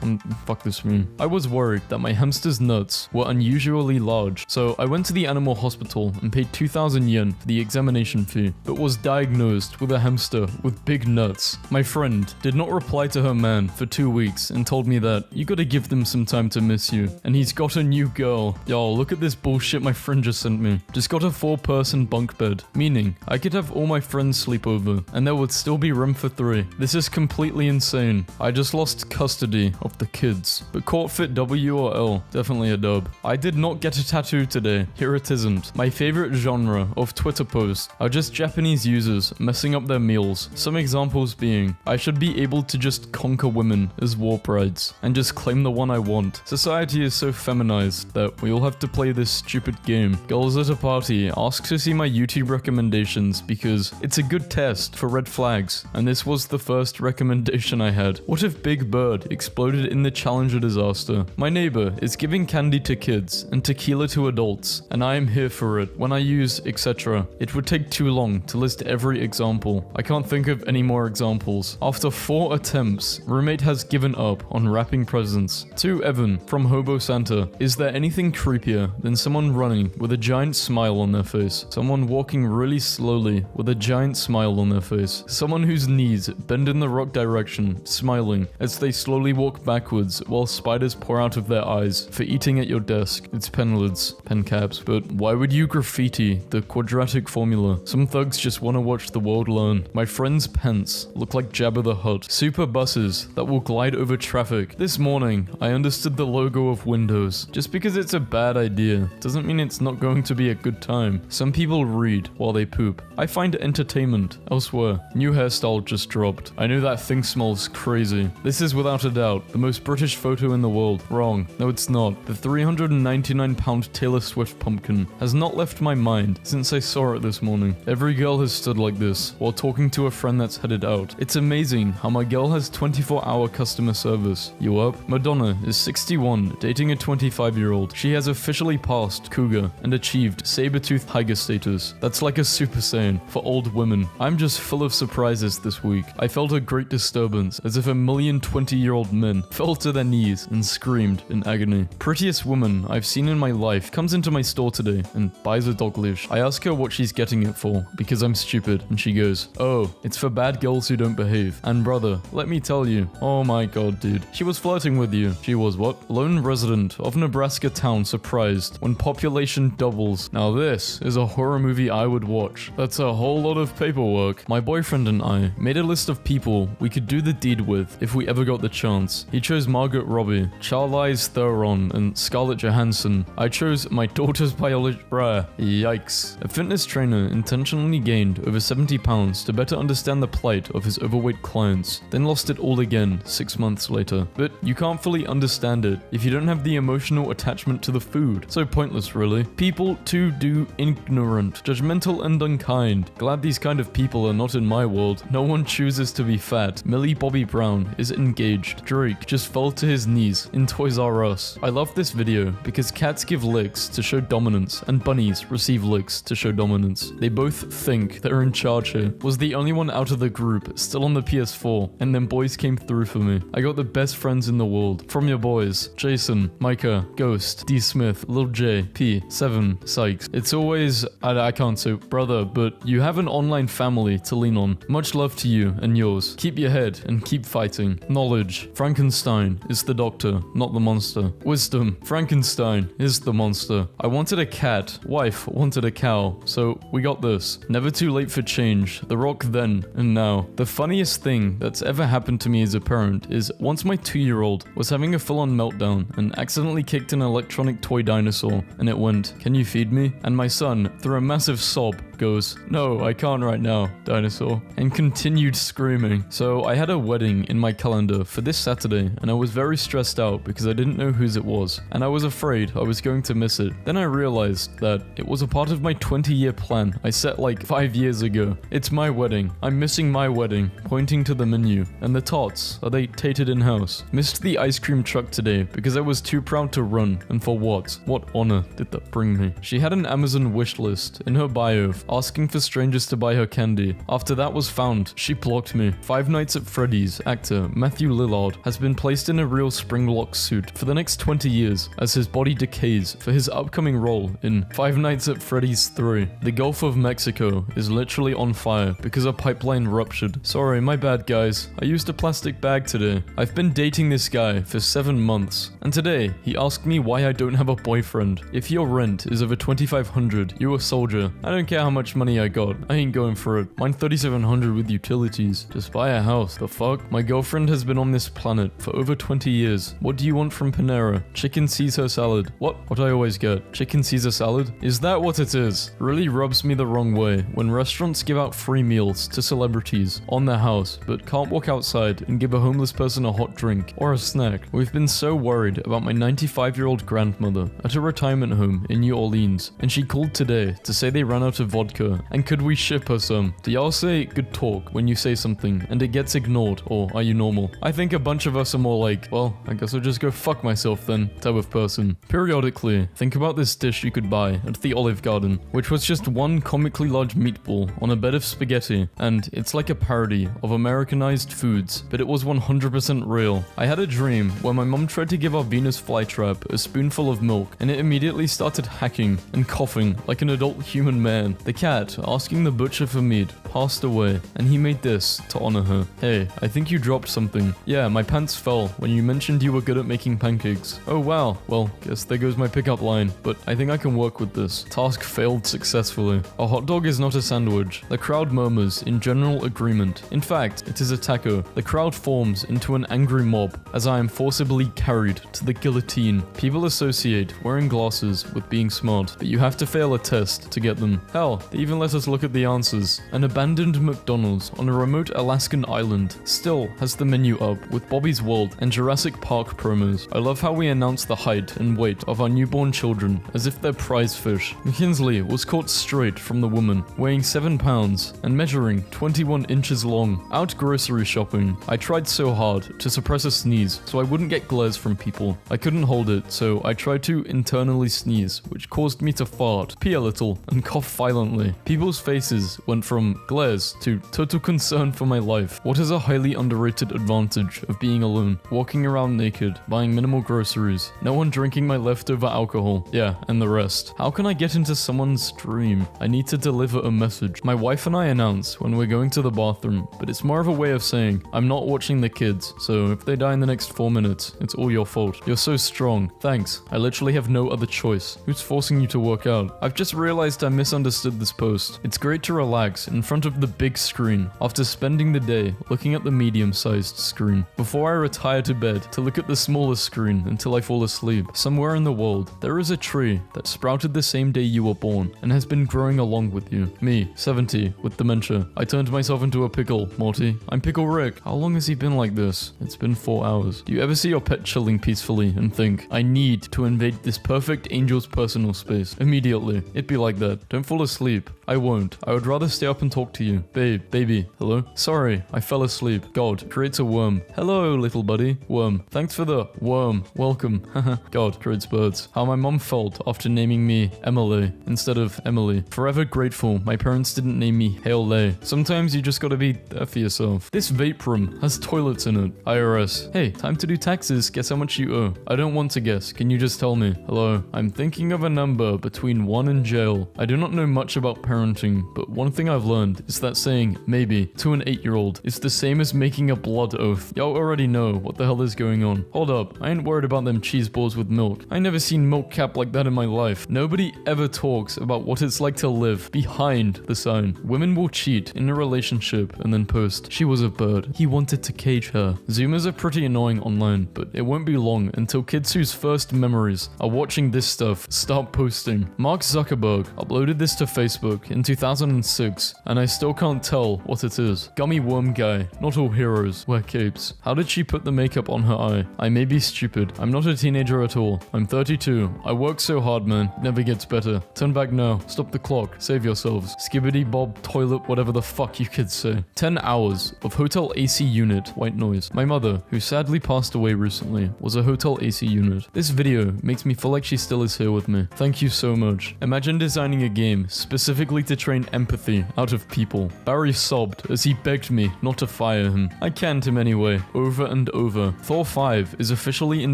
Fuck this meme. I was worried that my hamster's nuts were unusually large, so I went to the animal hospital and paid 2,000 yen for the examination fee, but was diagnosed with a hamster with big nuts. My friend did not reply to her man for 2 weeks and told me that you gotta give them some time to miss you, and he's got a new girl. Y'all, look at this bullshit my friend just sent me. Just got a 4-person bunk bed, meaning I could have all my friends sleep over, and there would still be room for 3. This is completely insane. I just lost custody of the kids. But court fit W or L? Definitely a dub. I did not get a tattoo today. Here it isn't. My favorite genre of Twitter posts are just Japanese users messing up their meals. Some examples being, I should be able to just conquer women as war brides and just claim the one I want. Society is so feminized that we all have to play this stupid game. Girls at a party ask to see my YouTube recommendations because it's a good test for red flags, and this was the first recommendation I had. What if Big Bird exploded in the Challenger disaster? My neighbor is giving candy to kids and tequila to adults, and I am here for it. When I use etc., it would take too long to list every example. I can't think of any more examples. After 4 attempts, roommate has given up on wrapping presents. To Evan from Hobo Santa, is there anything creepier than someone running with a giant smile on their face? Someone walking really slowly with a giant smile on their face? Someone whose knees bend in the rock direction, smiling as they slowly walk backwards while spiders pour out of their eyes for eating at your desk. It's pen lids, pen caps, but why would you graffiti the quadratic formula? Some thugs just want to watch the world learn. My friend's pants look like Jabba the Hutt. Super buses that will glide over traffic. This morning, I understood the logo of Windows. Just because it's a bad idea doesn't mean it's not going to be a good time. Some people read while they poop. I find entertainment elsewhere. New hairstyle just dropped. I know that thing smells crazy. This is without a doubt the most British photo in the world. Wrong. No, it's not. The 399-pound Taylor Swift pumpkin has not left my mind since I saw it this this morning. Every girl has stood like this while talking to a friend that's headed out. It's amazing how my girl has 24-hour customer service. You up? Madonna is 61, dating a 25-year-old. She has officially passed Cougar and achieved saber-toothed tiger status. That's like a Super Saiyan for old women. I'm just full of surprises this week. I felt a great disturbance, as if a million 20-year-old men fell to their knees and screamed in agony. Prettiest woman I've seen in my life comes into my store today and buys a dog leash. I ask her what she's getting it for, because I'm stupid, and she goes, "Oh, it's for bad girls who don't behave." And brother, let me tell you, oh my god, dude, she was flirting with you. She was what? Lone resident of Nebraska town surprised when population doubles. Now this is a horror movie I would watch. That's a whole lot of paperwork. My boyfriend and I made a list of people we could do the deed with if we ever got the chance. He chose Margot Robbie, Charlize Theron, and Scarlett Johansson. I chose my daughter's biology. Bruh, yikes. A fitness trainer intentionally gained over 70 pounds to better understand the plight of his overweight clients, then lost it all again 6 months later. But you can't fully understand it if you don't have the emotional attachment to the food. So pointless, really. People too do ignorant, judgmental, and unkind. Glad these kind of people are not in my world. No one chooses to be fat. Millie Bobby Brown is engaged. Drake just fell to his knees in Toys R Us. I love this video because cats give licks to show dominance and bunnies receive licks to show dominance. They both think they're in charge here. Was the only one out of the group still on the PS4, and then boys came through for me. I got the best friends in the world. From your boys, Jason, Micah, Ghost, D Smith, Lil J, P, 7, Sykes. It's always, I can't say brother, but you have an online family to lean on. Much love to you and yours. Keep your head and keep fighting. Knowledge, Frankenstein is the doctor, not the monster. Wisdom, Frankenstein is the monster. I wanted a cat, wife wanted a cow, so we got this. Never too late for change. The Rock then and now. The funniest thing that's ever happened to me as a parent is once my 2-year-old was having a full-on meltdown and accidentally kicked an electronic toy dinosaur, and it went, "Can you feed me?" And my son, through a massive sob, goes, "No, I can't right now, dinosaur," and continued screaming. So I had a wedding in my calendar for this Saturday, and I was very stressed out because I didn't know whose it was, and I was afraid I was going to miss it. Then I realized that it was a part of my 20-year plan I set like 5 years ago. It's my wedding. I'm missing my wedding, pointing to the menu. And the tots, are they tated in-house? Missed the ice cream truck today because I was too proud to run, and for what? What honor did that bring me? She had an Amazon wish list in her bio asking for strangers to buy her candy. After that was found, she blocked me. Five Nights at Freddy's actor Matthew Lillard has been placed in a real spring-lock suit for the next 20 years as his body decays for his upcoming role in Five Nights at Freddy's 3. The Gulf of Mexico is literally on fire because a pipeline ruptured. Sorry, my bad guys. I used a plastic bag today. I've been dating this guy for 7 months, and today he asked me why I don't have a boyfriend. If your rent is over $2,500, you're a soldier. I don't care how much money I got. I ain't going for it. Mine $3,700 with utilities. Just buy a house. The fuck? My girlfriend has been on this planet for over 20 years. What do you want from Panera? Chicken Caesar salad. What I always get. Chicken Caesar salad? Is that what it is? Really rubs me the wrong way when restaurants give out free meals to celebrities on their house, but can't walk outside and give a homeless person a hot drink or a snack. We've been so worried about my 95-year-old grandmother at a retirement home in New Orleans, and she called today to say they ran out of vodka, and could we ship her some? Do y'all say good talk when you say something and it gets ignored, or are you normal? I think a bunch of us are more like, well, I guess I'll just go fuck myself then, type of person. Periodically, think about this dish you could buy at the Olive Garden, which was just one comically large meatball on a bed of spaghetti, and it's like a parody of Americanized foods, but it was 100% real. I had a dream where my mom tried to give our Venus flytrap a spoonful of milk, and it immediately started hacking and coughing like an adult human man. The cat, asking the butcher for meat, passed away, and he made this to honor her. Hey, I think you dropped something. Yeah, my pants fell when you mentioned you were good at making pancakes. Oh wow, well, guess there goes my pickup line, but I think I can work with this. Task failed successfully. A hot dog is not a sandwich. The crowd murmurs in general agreement. In fact, it is a taco. The crowd forms into an angry mob as I am forcibly carried to the guillotine. People associate wearing glasses with being smart, but you have to fail a test to get them. Hell, they even let us look at the answers. An abandoned McDonald's on a remote Alaskan island still has the menu up with Bobby's World and Jurassic Park promos. I love how we announce the height and weight of our newborn children as if they're prize fish. McKinsley was caught straight from the woman, weighing 7 pounds and measuring 21 inches long. Out grocery shopping, I tried so hard to suppress a sneeze so I wouldn't get glares from people. I couldn't hold it, so I tried to internally sneeze, which caused me to fart, pee a little, and cough violently. People's faces went from glares to total concern for my life. What is a highly underrated advantage of being alone? Walking around naked, buying minimal groceries, no one drinking my leftover alcohol, yeah, and the rest. How can I get into someone's dream? I need to deliver a message. My wife and I announce when we're going to the bathroom, but it's more of a way of saying, I'm not watching the kids, so if they die in the next 4 minutes, it's all your fault. You're so strong. Thanks. I literally have no other choice. Who's forcing you to work out? I've just realized I misunderstood this post. It's great to relax in front of the big screen after spending the day looking at the medium-sized screen. Before I retire to bed to look at the smaller screen until I fall asleep. Somewhere in the world, there is a tree that sprouted the same day you were born and has been growing along with you. Me, 70, with dementia. I turned myself into a pickle, Morty. I'm Pickle Rick. How long has he been like this? It's been 4 hours. Do you ever see your pet chilling peacefully and think, I need to invade this perfect angel's personal space immediately? It'd be like that. Don't fall asleep. I won't. I would rather stay up and talk to you. Babe, baby, hello? Sorry, I fell asleep. God creates a worm. Hello, little buddy. Worm. Thanks for the worm. Welcome. God creates birds. How my mom felt after naming me Emily instead of Emily. Forever grateful my parents didn't name me Hail Lay. Sometimes you just gotta be there for yourself. This vape room has toilets in it. IRS. Hey, time to do taxes. Guess how much you owe. I don't want to guess. Can you just tell me? Hello. I'm thinking of a number between 1 and jail. I do not know much about parenting, but one thing I've learned is that saying maybe to an 8-year-old is the same as making a blood oath. Y'all already know what the hell is going on. Hold up. I ain't worried about them cheese balls with milk. I never seen milk cap like that in my life. Nobody ever talks about what it's like to live behind the sign. Women will cheat in a relationship and then post, she was a bird. He wanted to cage her. Zoomers are pretty annoying online, but it won't be long until kids whose first memories are watching this stuff start posting. Mark Zuckerberg uploaded this to Facebook in 2006, and I still can't tell what it is. Gummy worm guy. Not all heroes wear capes. How did she put the makeup on her eye? I may be stupid. I'm not a teenager at all. I'm 32. I work so hard, man. Never gets better. Turn back now. Stop the clock. Save yourselves. Skibbity bob toilet, whatever the fuck you kids say. 10 hours of hotel AC unit white noise. My mother, who sadly passed away recently, was a hotel AC unit. This video makes me feel like she still is here with me. Thank you so much. Imagine designing a game specifically to train empathy out of people. Barry sobbed as he begged me not to fire him. I canned him anyway, over and over. Thor 5 is officially in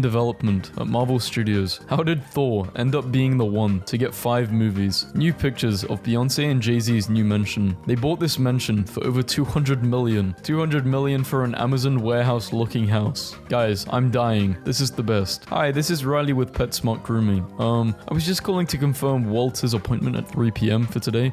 development at Marvel Studios. How did Thor end up being the one to get 5 movies? New pictures of Beyonce and Jay-Z's new mansion. They bought this mansion for over 200 million. 200 million for an Amazon warehouse looking house. Guys, I'm dying. This is the best. Hi, this is Riley with PetSmart Grooming. I was just calling to confirm Walter's appointment at 3 p.m. for today.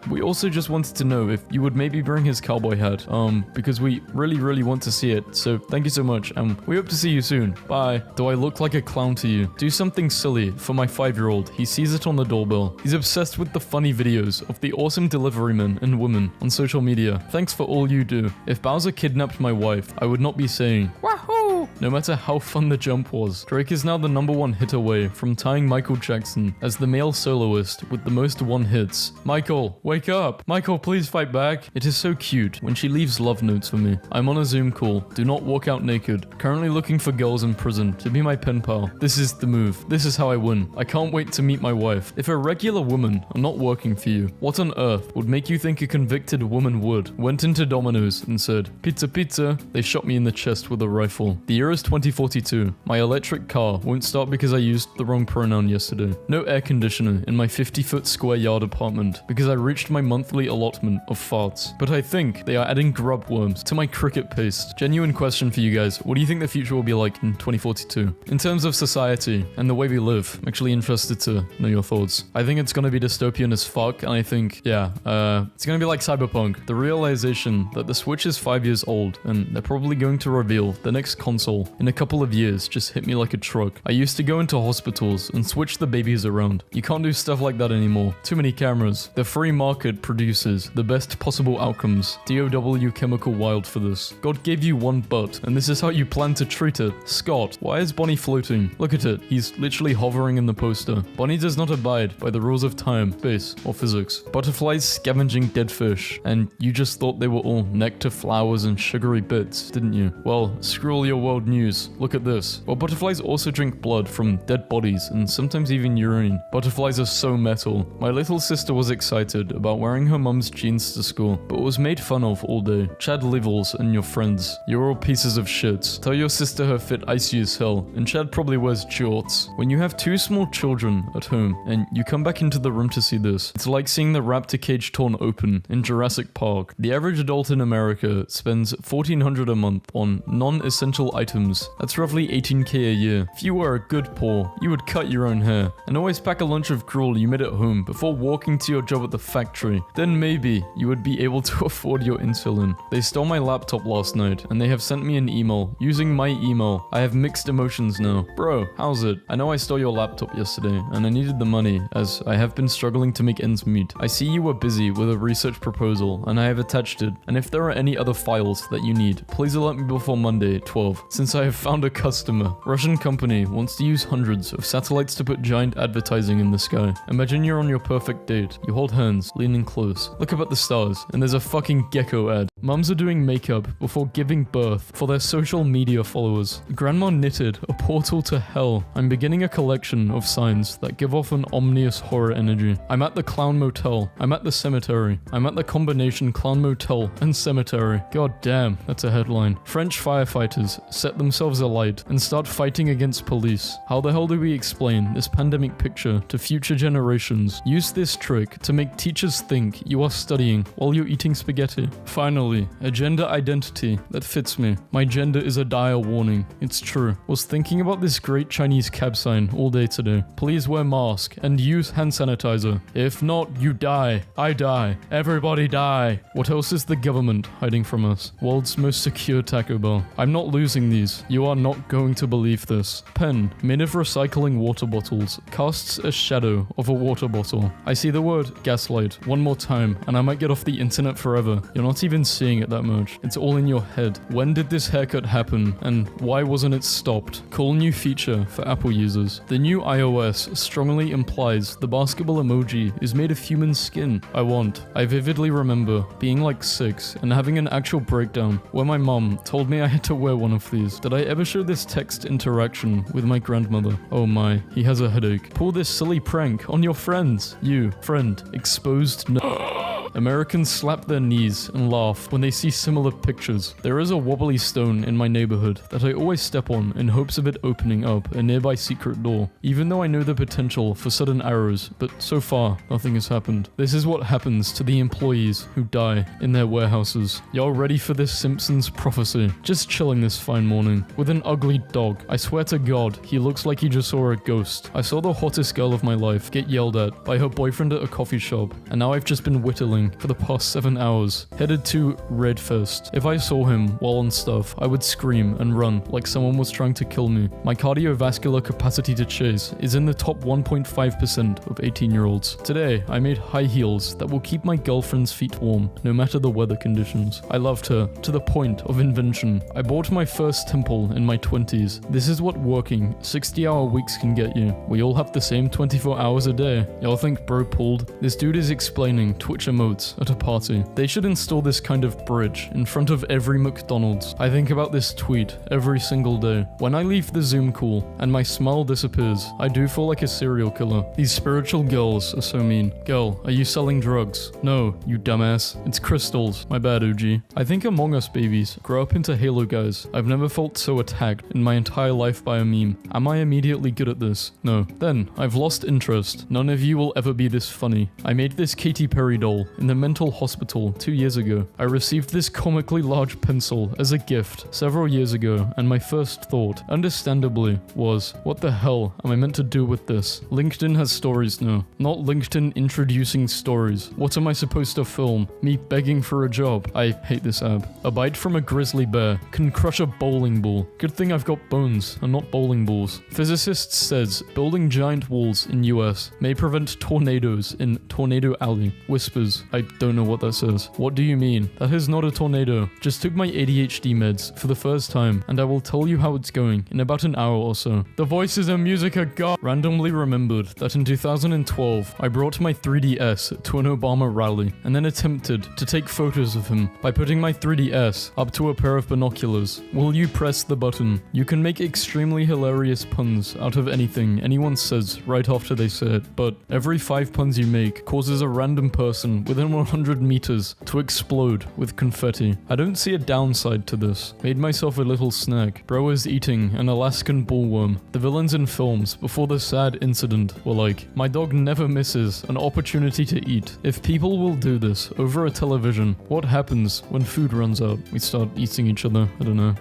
We also just wanted to know if you would maybe bring his cowboy hat, because we really want to see it. So thank you so much, and we hope to see you soon. Bye. Do I look like a clown to you? Do something silly for my 5-year-old. He sees it on the doorbell. He's obsessed with the funny videos of the awesome delivery men and women on social media. Thanks for all you do. If Bowser kidnapped my wife, I would not be saying, wahoo! No matter how fun the jump was. Drake is now the #1 hit away from tying Michael Jackson as the male soloist with the most one-hits. Michael, wake up! Michael, please fight back. It is so cute when she leaves love notes for me. I'm on a Zoom call. Do not walk out naked. Currently looking for girls in prison to be my pen pal. This is the move. This is how I win. I can't wait to meet my wife. If a regular woman are not working for you, what on earth would make you think a convicted woman would? Went into Domino's and said, pizza pizza. They shot me in the chest with a rifle. The year is 2042. My electric car won't start because I used the wrong pronoun yesterday. No air conditioner in my 50-foot square yard apartment because I reached my monthly allotment of farts. But I think they are adding grub worms to my cricket paste. Genuine question for you guys. What do you think the future will be like in 2042? In terms of society and the way we live, I'm actually interested to know your thoughts. I think it's gonna be dystopian as fuck, and I think, yeah, it's gonna be like Cyberpunk. The realization that the Switch is 5 years old, and they're probably going to reveal the next console asshole. In a couple of years, just hit me like a truck. I used to go into hospitals and switch the babies around. You can't do stuff like that anymore. Too many cameras. The free market produces the best possible outcomes. DOW Chemical Wild for this. God gave you one butt, and this is how you plan to treat it. Scott, why is Bonnie floating? Look at it. He's literally hovering in the poster. Bonnie does not abide by the rules of time, space, or physics. Butterflies scavenging dead fish, and you just thought they were all nectar, flowers, and sugary bits, didn't you? Well, screw all your world news. Look at this. Well, butterflies also drink blood from dead bodies, and sometimes even urine. Butterflies are so metal. My little sister was excited about wearing her mum's jeans to school, but was made fun of all day. Chad Livels and your friends. You're all pieces of shit. Tell your sister her fit icy as hell, and Chad probably wears jorts. When you have two small children at home, and you come back into the room to see this, it's like seeing the raptor cage torn open in Jurassic Park. The average adult in America spends $1,400 a month on non-essential items. That's roughly $18K a year. If you were a good poor, you would cut your own hair, and always pack a lunch of gruel you made at home before walking to your job at the factory. Then maybe you would be able to afford your insulin. They stole my laptop last night, and they have sent me an email. Using my email, I have mixed emotions now. Bro, how's it? I know I stole your laptop yesterday, and I needed the money, as I have been struggling to make ends meet. I see you were busy with a research proposal, and I have attached it, and if there are any other files that you need, please alert me before Monday, 12, since I have found a customer. Russian company wants to use hundreds of satellites to put giant advertising in the sky. Imagine you're on your perfect date. You hold hands, leaning close. Look up at the stars, and there's a fucking gecko ad. Mums are doing makeup before giving birth for their social media followers. Grandma knitted a portal to hell. I'm beginning a collection of signs that give off an ominous horror energy. I'm at the Clown Motel. I'm at the cemetery. I'm at the combination Clown Motel and cemetery. God damn, that's a headline. French firefighters set themselves alight and start fighting against police. How the hell do we explain this pandemic picture to future generations? Use this trick to make teachers think you are studying while you're eating spaghetti. Finally, a gender identity that fits me. My gender is a dire warning. It's true. Was thinking about this great Chinese cab sign all day today. Please wear mask and use hand sanitizer. If not, you die. I die. Everybody die. What else is the government hiding from us? World's most secure Taco Bell. I'm not losing these. You are not going to believe this. Pen, made of recycling water bottles, casts a shadow of a water bottle. I see the word gaslight one more time, and I might get off the internet forever. You're not even seeing it that much. It's all in your head. When did this haircut happen, and why wasn't it stopped? Cool new feature for Apple users. The new iOS strongly implies the basketball emoji is made of human skin. I vividly remember being like 6 and having an actual breakdown where my mom told me I had to wear one of these. Did I ever show this text interaction with my grandmother? Oh my, he has a headache. Pull this silly prank on your friends. You, friend, exposed Americans slap their knees and laugh when they see similar pictures. There is a wobbly stone in my neighborhood that I always step on in hopes of it opening up a nearby secret door, even though I know the potential for sudden arrows, but so far, nothing has happened. This is what happens to the employees who die in their warehouses. Y'all ready for this Simpsons prophecy? Just chilling this fine morning with an ugly dog. I swear to God, he looks like he just saw a ghost. I saw the hottest girl of my life get yelled at by her boyfriend at a coffee shop, and now I've just been whittling for the past 7 hours, headed to Redfest. If I saw him while on stuff, I would scream and run like someone was trying to kill me. My cardiovascular capacity to chase is in the top 1.5% of 18-year-olds. Today, I made high heels that will keep my girlfriend's feet warm, no matter the weather conditions. I loved her, to the point of invention. I bought my first temple in my 20s. This is what working 60-hour weeks can get you. We all have the same 24 hours a day. Y'all think bro pulled? This dude is explaining Twitch emotes at a party. They should install this kind of bridge in front of every McDonald's. I think about this tweet every single day. When I leave the Zoom call and my smile disappears, I do feel like a serial killer. These spiritual girls are so mean. Girl, are you selling drugs? No, you dumbass. It's crystals. My bad, OG. I think Among Us babies grow up into Halo guys. I've never felt so attacked in my entire life by a meme. Am I immediately good at this? No. Then, I've lost interest. None of you will ever be this funny. I made this Katy Perry doll in the mental hospital 2 years ago. I received this comically large pencil as a gift several years ago, and my first thought, understandably, was, what the hell am I meant to do with this? LinkedIn has stories now, not LinkedIn introducing stories. What am I supposed to film? Me begging for a job? I hate this app. A bite from a grizzly bear can crush a bowling ball. Good thing I've got bones and not bowling balls. Physicist says building giant walls in US may prevent tornadoes in Tornado Alley. Whispers, I don't know what that says. What do you mean? That is not a tornado. Just took my ADHD meds for the first time, and I will tell you how it's going in about an hour or so. The voices and music are gone. Randomly remembered that in 2012, I brought my 3DS to an Obama rally, and then attempted to take photos of him by putting my 3DS up to a pair of binoculars. Will you press the button? You can make extremely hilarious puns out of anything anyone says right after they say it, but every 5 puns you make causes a random person within 100 meters to explode with confetti. I don't see a downside to this. Made myself a little snack. Bro is eating an Alaskan bullworm. The villains in films before the sad incident were like, my dog never misses an opportunity to eat. If people will do this over a television, what happens when food runs out? We start eating each other.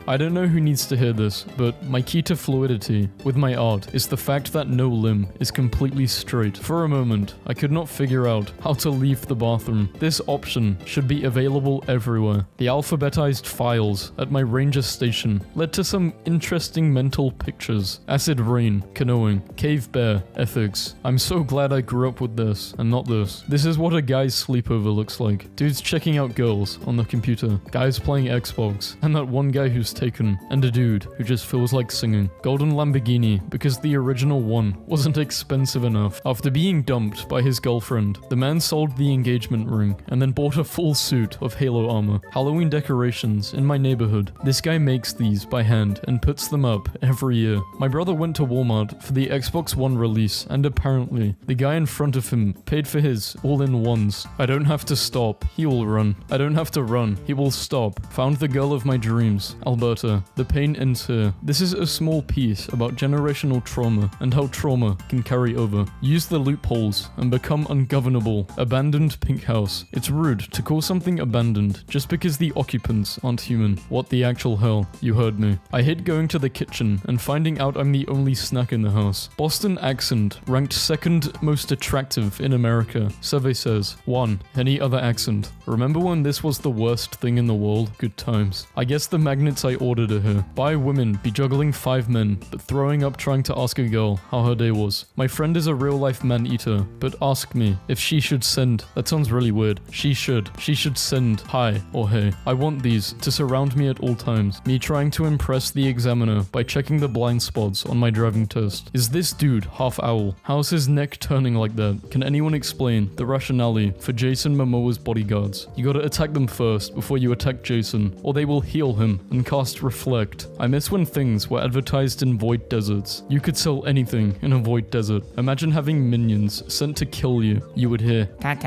I don't know who needs to hear this, but my key to fluidity with my art is the fact that no limb is completely straight. For a moment, I could not figure out how to leave the bathroom. This option should be available everywhere. The alphabetized files at my ranger station led to some interesting mental pictures. Acid rain, canoeing, cave bear, ethics. I'm so glad I grew up with this and not this. This is what a guy's sleepover looks like. Dudes checking out girls on the computer, guys playing Xbox, and that one guy who's taken, and a dude who just feels like singing. Golden Lamborghini because the original one wasn't expensive enough. After being dumped by his girlfriend, the man sold the engagement ring and then bought a full suit of Halo armor. Halloween decorations in my neighborhood. This guy makes these by hand and puts them up every year. My brother went to Walmart for the Xbox One release, and apparently the guy in front of him paid for his all-in-ones. I don't have to stop, he will run. I don't have to run, he will stop. Found the girl of my dreams, Alberta. The pain ends here. This is a small piece about generational trauma and how trauma can carry over. Use the loopholes and become ungovernable. Abandoned pink house. It's rude to call something abandoned just because the occupants aren't human. What the actual hell? You heard me. I hate going to the kitchen and finding out I'm the only snack in the house. Boston accent ranked second most attractive in America. Survey says 1. Any other accent. Remember when this was the worst thing in the world? Good times. I guess the magnets I ordered are here. By women be juggling 5 men, but throwing up trying to ask a girl how her day was. My friend is a real life man-eater, but ask me if she should send. That sounds really weird. She should send hi or hey. I want these to surround me at all times. Me trying to impress the examiner by checking the blind spots on my driving test. Is this dude half owl? How's his neck turning like that? Can anyone explain the rationale for Jason Momoa's bodyguards? You gotta attack them first before you attack Jason, or they will heal him and cast Reflect. I miss when things were advertised in void deserts. You could sell anything in a void desert. Imagine having minions sent to kill you. You would hear, and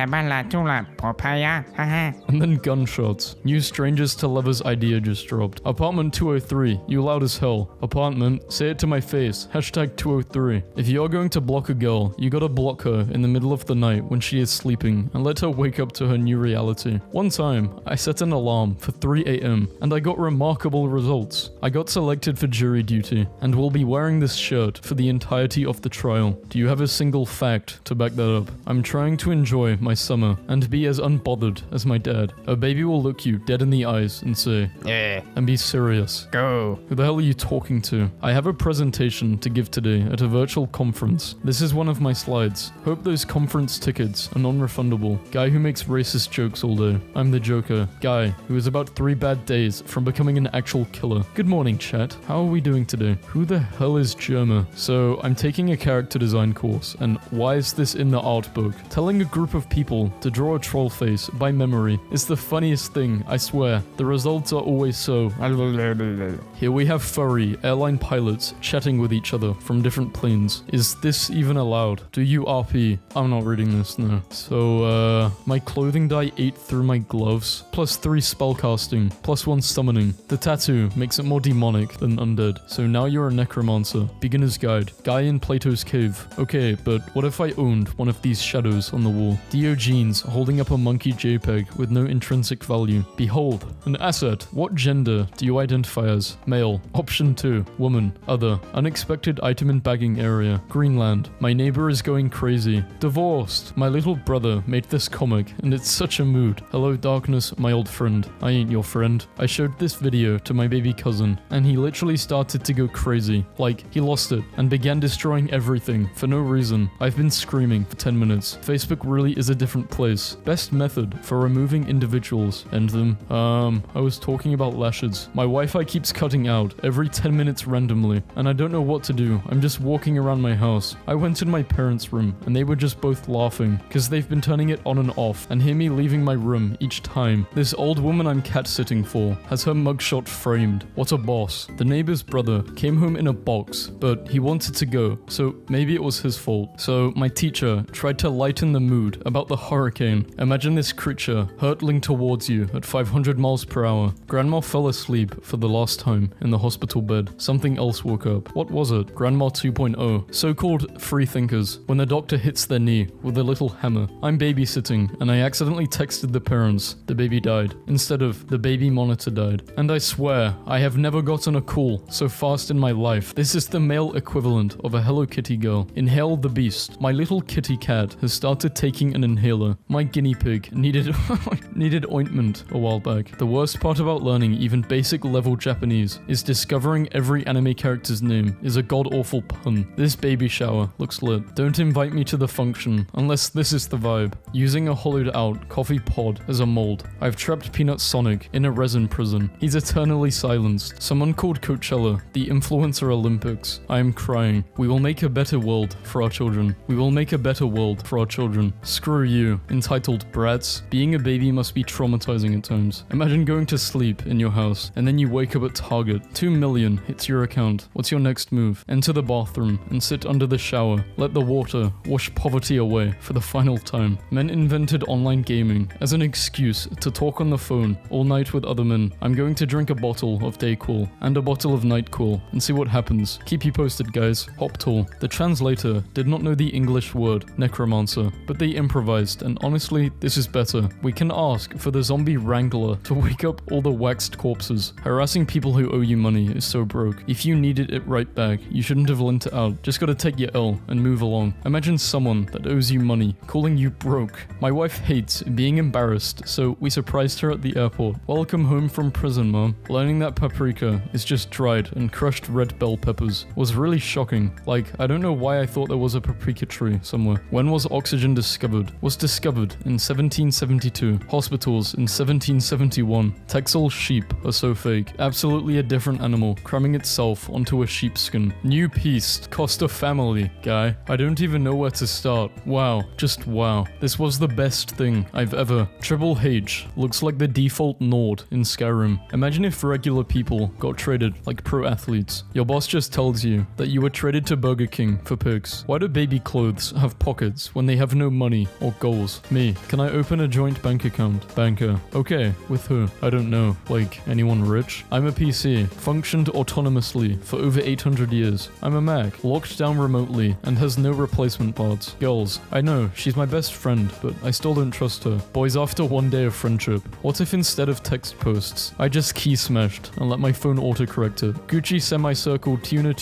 then gunshots. New strangers to lovers idea just dropped. Apartment 203, you loud as hell. Apartment, say it to my face. Hashtag 203. If you're going to block a girl, you gotta block her in the middle of the night when she is sleeping and let her wake up to her new reality. One time, I set an alarm for 3 a.m. and I got remarkable results. I got selected for jury duty and will be wearing this shirt for the entirety of the trial. Do you have a single fact to back that up? I'm trying to enjoy my summer and be as unbothered as my dad. A baby will look you dead in the eyes and say, Yeah. and be serious. Go. Who the hell are you talking to? I have a presentation to give today at a virtual conference. This is one of my slides. Hope those conference tickets are non-refundable. Guy who makes racist jokes all day. I'm the Joker. Guy who is about 3 bad days from becoming an actual killer. Good morning, chat. How are we doing today? Who the hell is Germa? So, I'm taking a character design course, and why is this in the art book? Telling a group of people to draw a troll face by memory is the funniest thing, I swear. The results are always so... Here we have furry airline pilots chatting with each other from different planes. Is this even allowed? Do you RP? I'm not reading this, no. So, my clothing dye ate through my gloves. Plus 3 spellcasting. Plus 1 summoning. The tattoo makes it more demonic than undead. So now you're a necromancer. Beginner's guide. Guy in Plato's cave. Okay, but what if I owned one of these shadows on the wall? Diogenes holding up a monkey JPEG with no intrinsic value. Behold, an asset. What gender do you identify as? Male. Option 2. Woman. Other. Unexpected item in bagging area. Greenland. My neighbor is going crazy. Divorced. My little brother made this comic and it's such a mood. Hello darkness, my old friend. I ain't your friend. I showed this video to my baby cousin and he literally started to go crazy. Like, he lost it and began destroying everything for no reason. I've been screaming for 10 minutes. Facebook really is a different place. Best method for removing individuals. End them. I was talking about lashes. My Wi-Fi keeps cutting out every 10 minutes randomly and I don't know what to do. I'm just walking around my house. I went in my parents' room and they were just both laughing because they've been turning it on and off and hear me leaving my room each time. This old woman I'm cat sitting for has her mugshot framed. What a boss. The neighbor's brother came home in a box, but he wanted to go, so maybe it was his fault. So my teacher tried to lighten the mood about the hurricane. Imagine this creature hurtling towards you at 500 miles per hour. Grandma fell asleep for the last time in the hospital bed. Something else woke up. What was it? Grandma 2.0. So-called free thinkers. When the doctor hits their knee with a little hammer. I'm babysitting and I accidentally texted the parents. The baby died. Instead of the baby monitor died. And I swear, I have never gotten a call so fast in my life. This is the male equivalent of a Hello Kitty girl. Inhale the beast. My little kitty cat has started taking an inhaler. My guinea pig needed needed ointment a while back. The worst part about learning even basic level Japanese is discovering every anime character's name is a god-awful pun. This baby shower looks lit. Don't invite me to the function unless this is the vibe. Using a hollowed out coffee pod as a mold. I've trapped Peanut Sonic in a resin prison. He's eternally silenced. Someone called Coachella the Influencer Olympics. I am crying. We will make a better world for our children. We will make a better world for our children. Screw you. Entitled brats. Being a baby must be traumatizing at times. Imagine going to sleep in your house and then you wake up at Target. 2 million hits your account. What's your next move? Enter the bathroom and sit under the shower. Let the water wash poverty away for the final time. Men invented online gaming as an excuse to talk on the phone all night with other men. I'm going to drink a bottle of Dayquil and a bottle of Nightquil and see what happens. Keep you posted, guys. Hoptal. The translator did not know the English word necromancer, but they improvised, and honestly, this is better. We can ask for the zombie wrangler to wake up all the waxed corpses. Harassing people who owe you money is so broke. If you needed it right back, you shouldn't have lent it out. Just gotta take your L and move along. Imagine someone that owes you money calling you broke. My wife hates being embarrassed, so we surprised her at the airport. Welcome home from prison, mom. Learning that paprika is just dried and crushed red bell peppers was really shocking. Like, I don't know why I thought there was a paprika tree somewhere. When was oxygen discovered? Was discovered in 1772. Hospitals in 1771. Texel sheep are so fake. Absolutely a different animal cramming itself onto a sheepskin. New piece cost a family, guy. I don't even know where to start. Wow, just wow. This was the best thing I've ever. Triple H looks like the default Nord in Skyrim. Imagine if regular people got traded like pro athletes. Your boss just tells you that you were traded to Burger King for pigs. Why do baby clothes have pockets when they have no money or goals? Me, can I open a joint bank account? Banker. Okay, with who? I don't know. Like, anyone rich? I'm a PC, functioned autonomously for over 800 years. I'm a Mac, locked down remotely and has no replacement parts. Girls, I know, she's my best friend, but I still don't trust her. Boys, after one day of friendship, what if instead of text posts, I just key smashed and let my phone autocorrect it? Gucci semicircle tuna,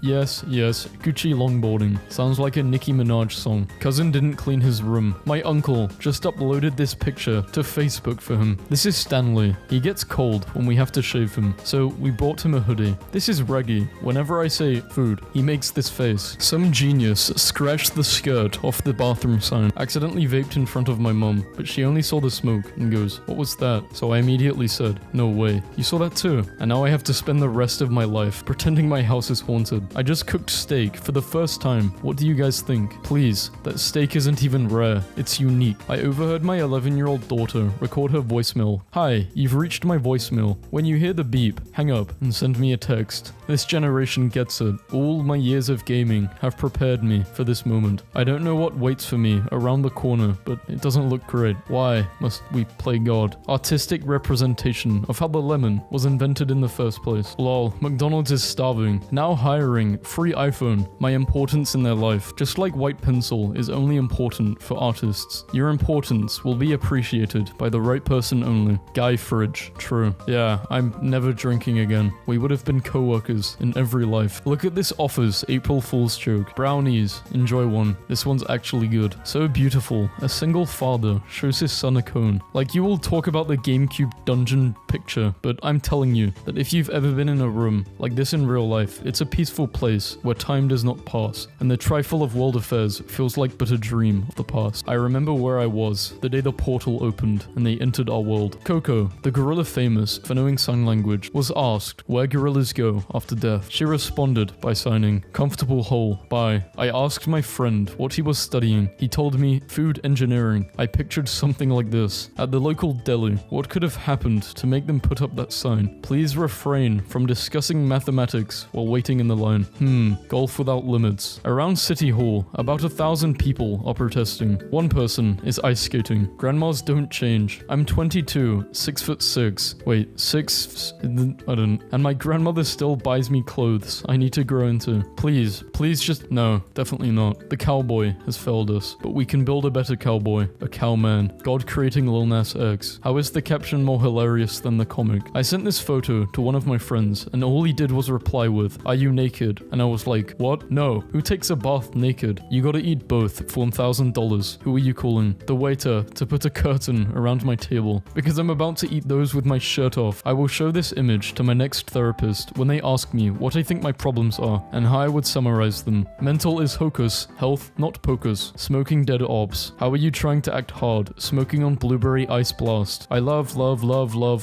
yes, Gucci longboarding. Sounds like a Nicki Minaj song. Cousin didn't clean his room. My uncle just uploaded this picture to Facebook for him. This is Stanley. He gets cold when we have to shave him, so we bought him a hoodie. This is Reggie. Whenever I say food, he makes this face. Some genius scratched the skirt off the bathroom sign. Accidentally vaped in front of my mom, but she only saw the smoke and goes, "What was that?" So I immediately said, "No way. You saw that too?" And now I have to spend the rest of my life pretending my house is haunted. I just cooked steak for the first time. What do you guys think? Please, that steak isn't even rare. It's unique. I overheard my 11-year-old daughter record her voicemail. "Hi, you've reached my voicemail. When you hear the beep, hang up and send me a text." This generation gets it. All my years of gaming have prepared me for this moment. I don't know what waits for me around the corner, but it doesn't look great. Why must we play God? Artistic representation of how the lemon was invented in the first place. Lol, McDonald's is starving. Now hiring free iPhone. My importance in their life, just like white pencil, is only important for artists. exists. Your importance will be appreciated by the right person only. Guy Fridge. True. Yeah, I'm never drinking again. We would have been co-workers in every life. Look at this Offers April Fool's joke. Brownies. Enjoy one. This one's actually good. So beautiful. A single father shows his son a cone. Like, you will talk about the GameCube dungeon picture, but I'm telling you that if you've ever been in a room like this in real life, it's a peaceful place where time does not pass, and the trifle of world affairs feels like but a dream of the past. I remember where I was the day the portal opened and they entered our world. Coco, the gorilla famous for knowing sign language, was asked where gorillas go after death. She responded by signing, "Comfortable hole, bye." I asked my friend what he was studying. He told me food engineering. I pictured something like this. At the local deli, what could have happened to make them put up that sign? Please refrain from discussing mathematics while waiting in the line. Golf without limits. Around City Hall, about 1,000 people are protesting. One person is ice skating. Grandmas don't change. I'm 22, 6'6". Wait, 6? I don't. And my grandmother still buys me clothes I need to grow into. Please just, no, definitely not. The cowboy has failed us, but we can build a better cowboy. A cowman. God creating Lil Nas X. How is the caption more hilarious than the comic? I sent this photo to one of my friends, and all he did was reply with, "Are you naked?" And I was like, what? No. Who takes a bath naked? You gotta eat both for $1,000. Who are you calling? The waiter to put a curtain around my table. Because I'm about to eat those with my shirt off. I will show this image to my next therapist when they ask me what I think my problems are, and how I would summarize them. Mental is hocus, health not pocus. Smoking dead orbs. How are you trying to act hard? Smoking on blueberry ice blast. I love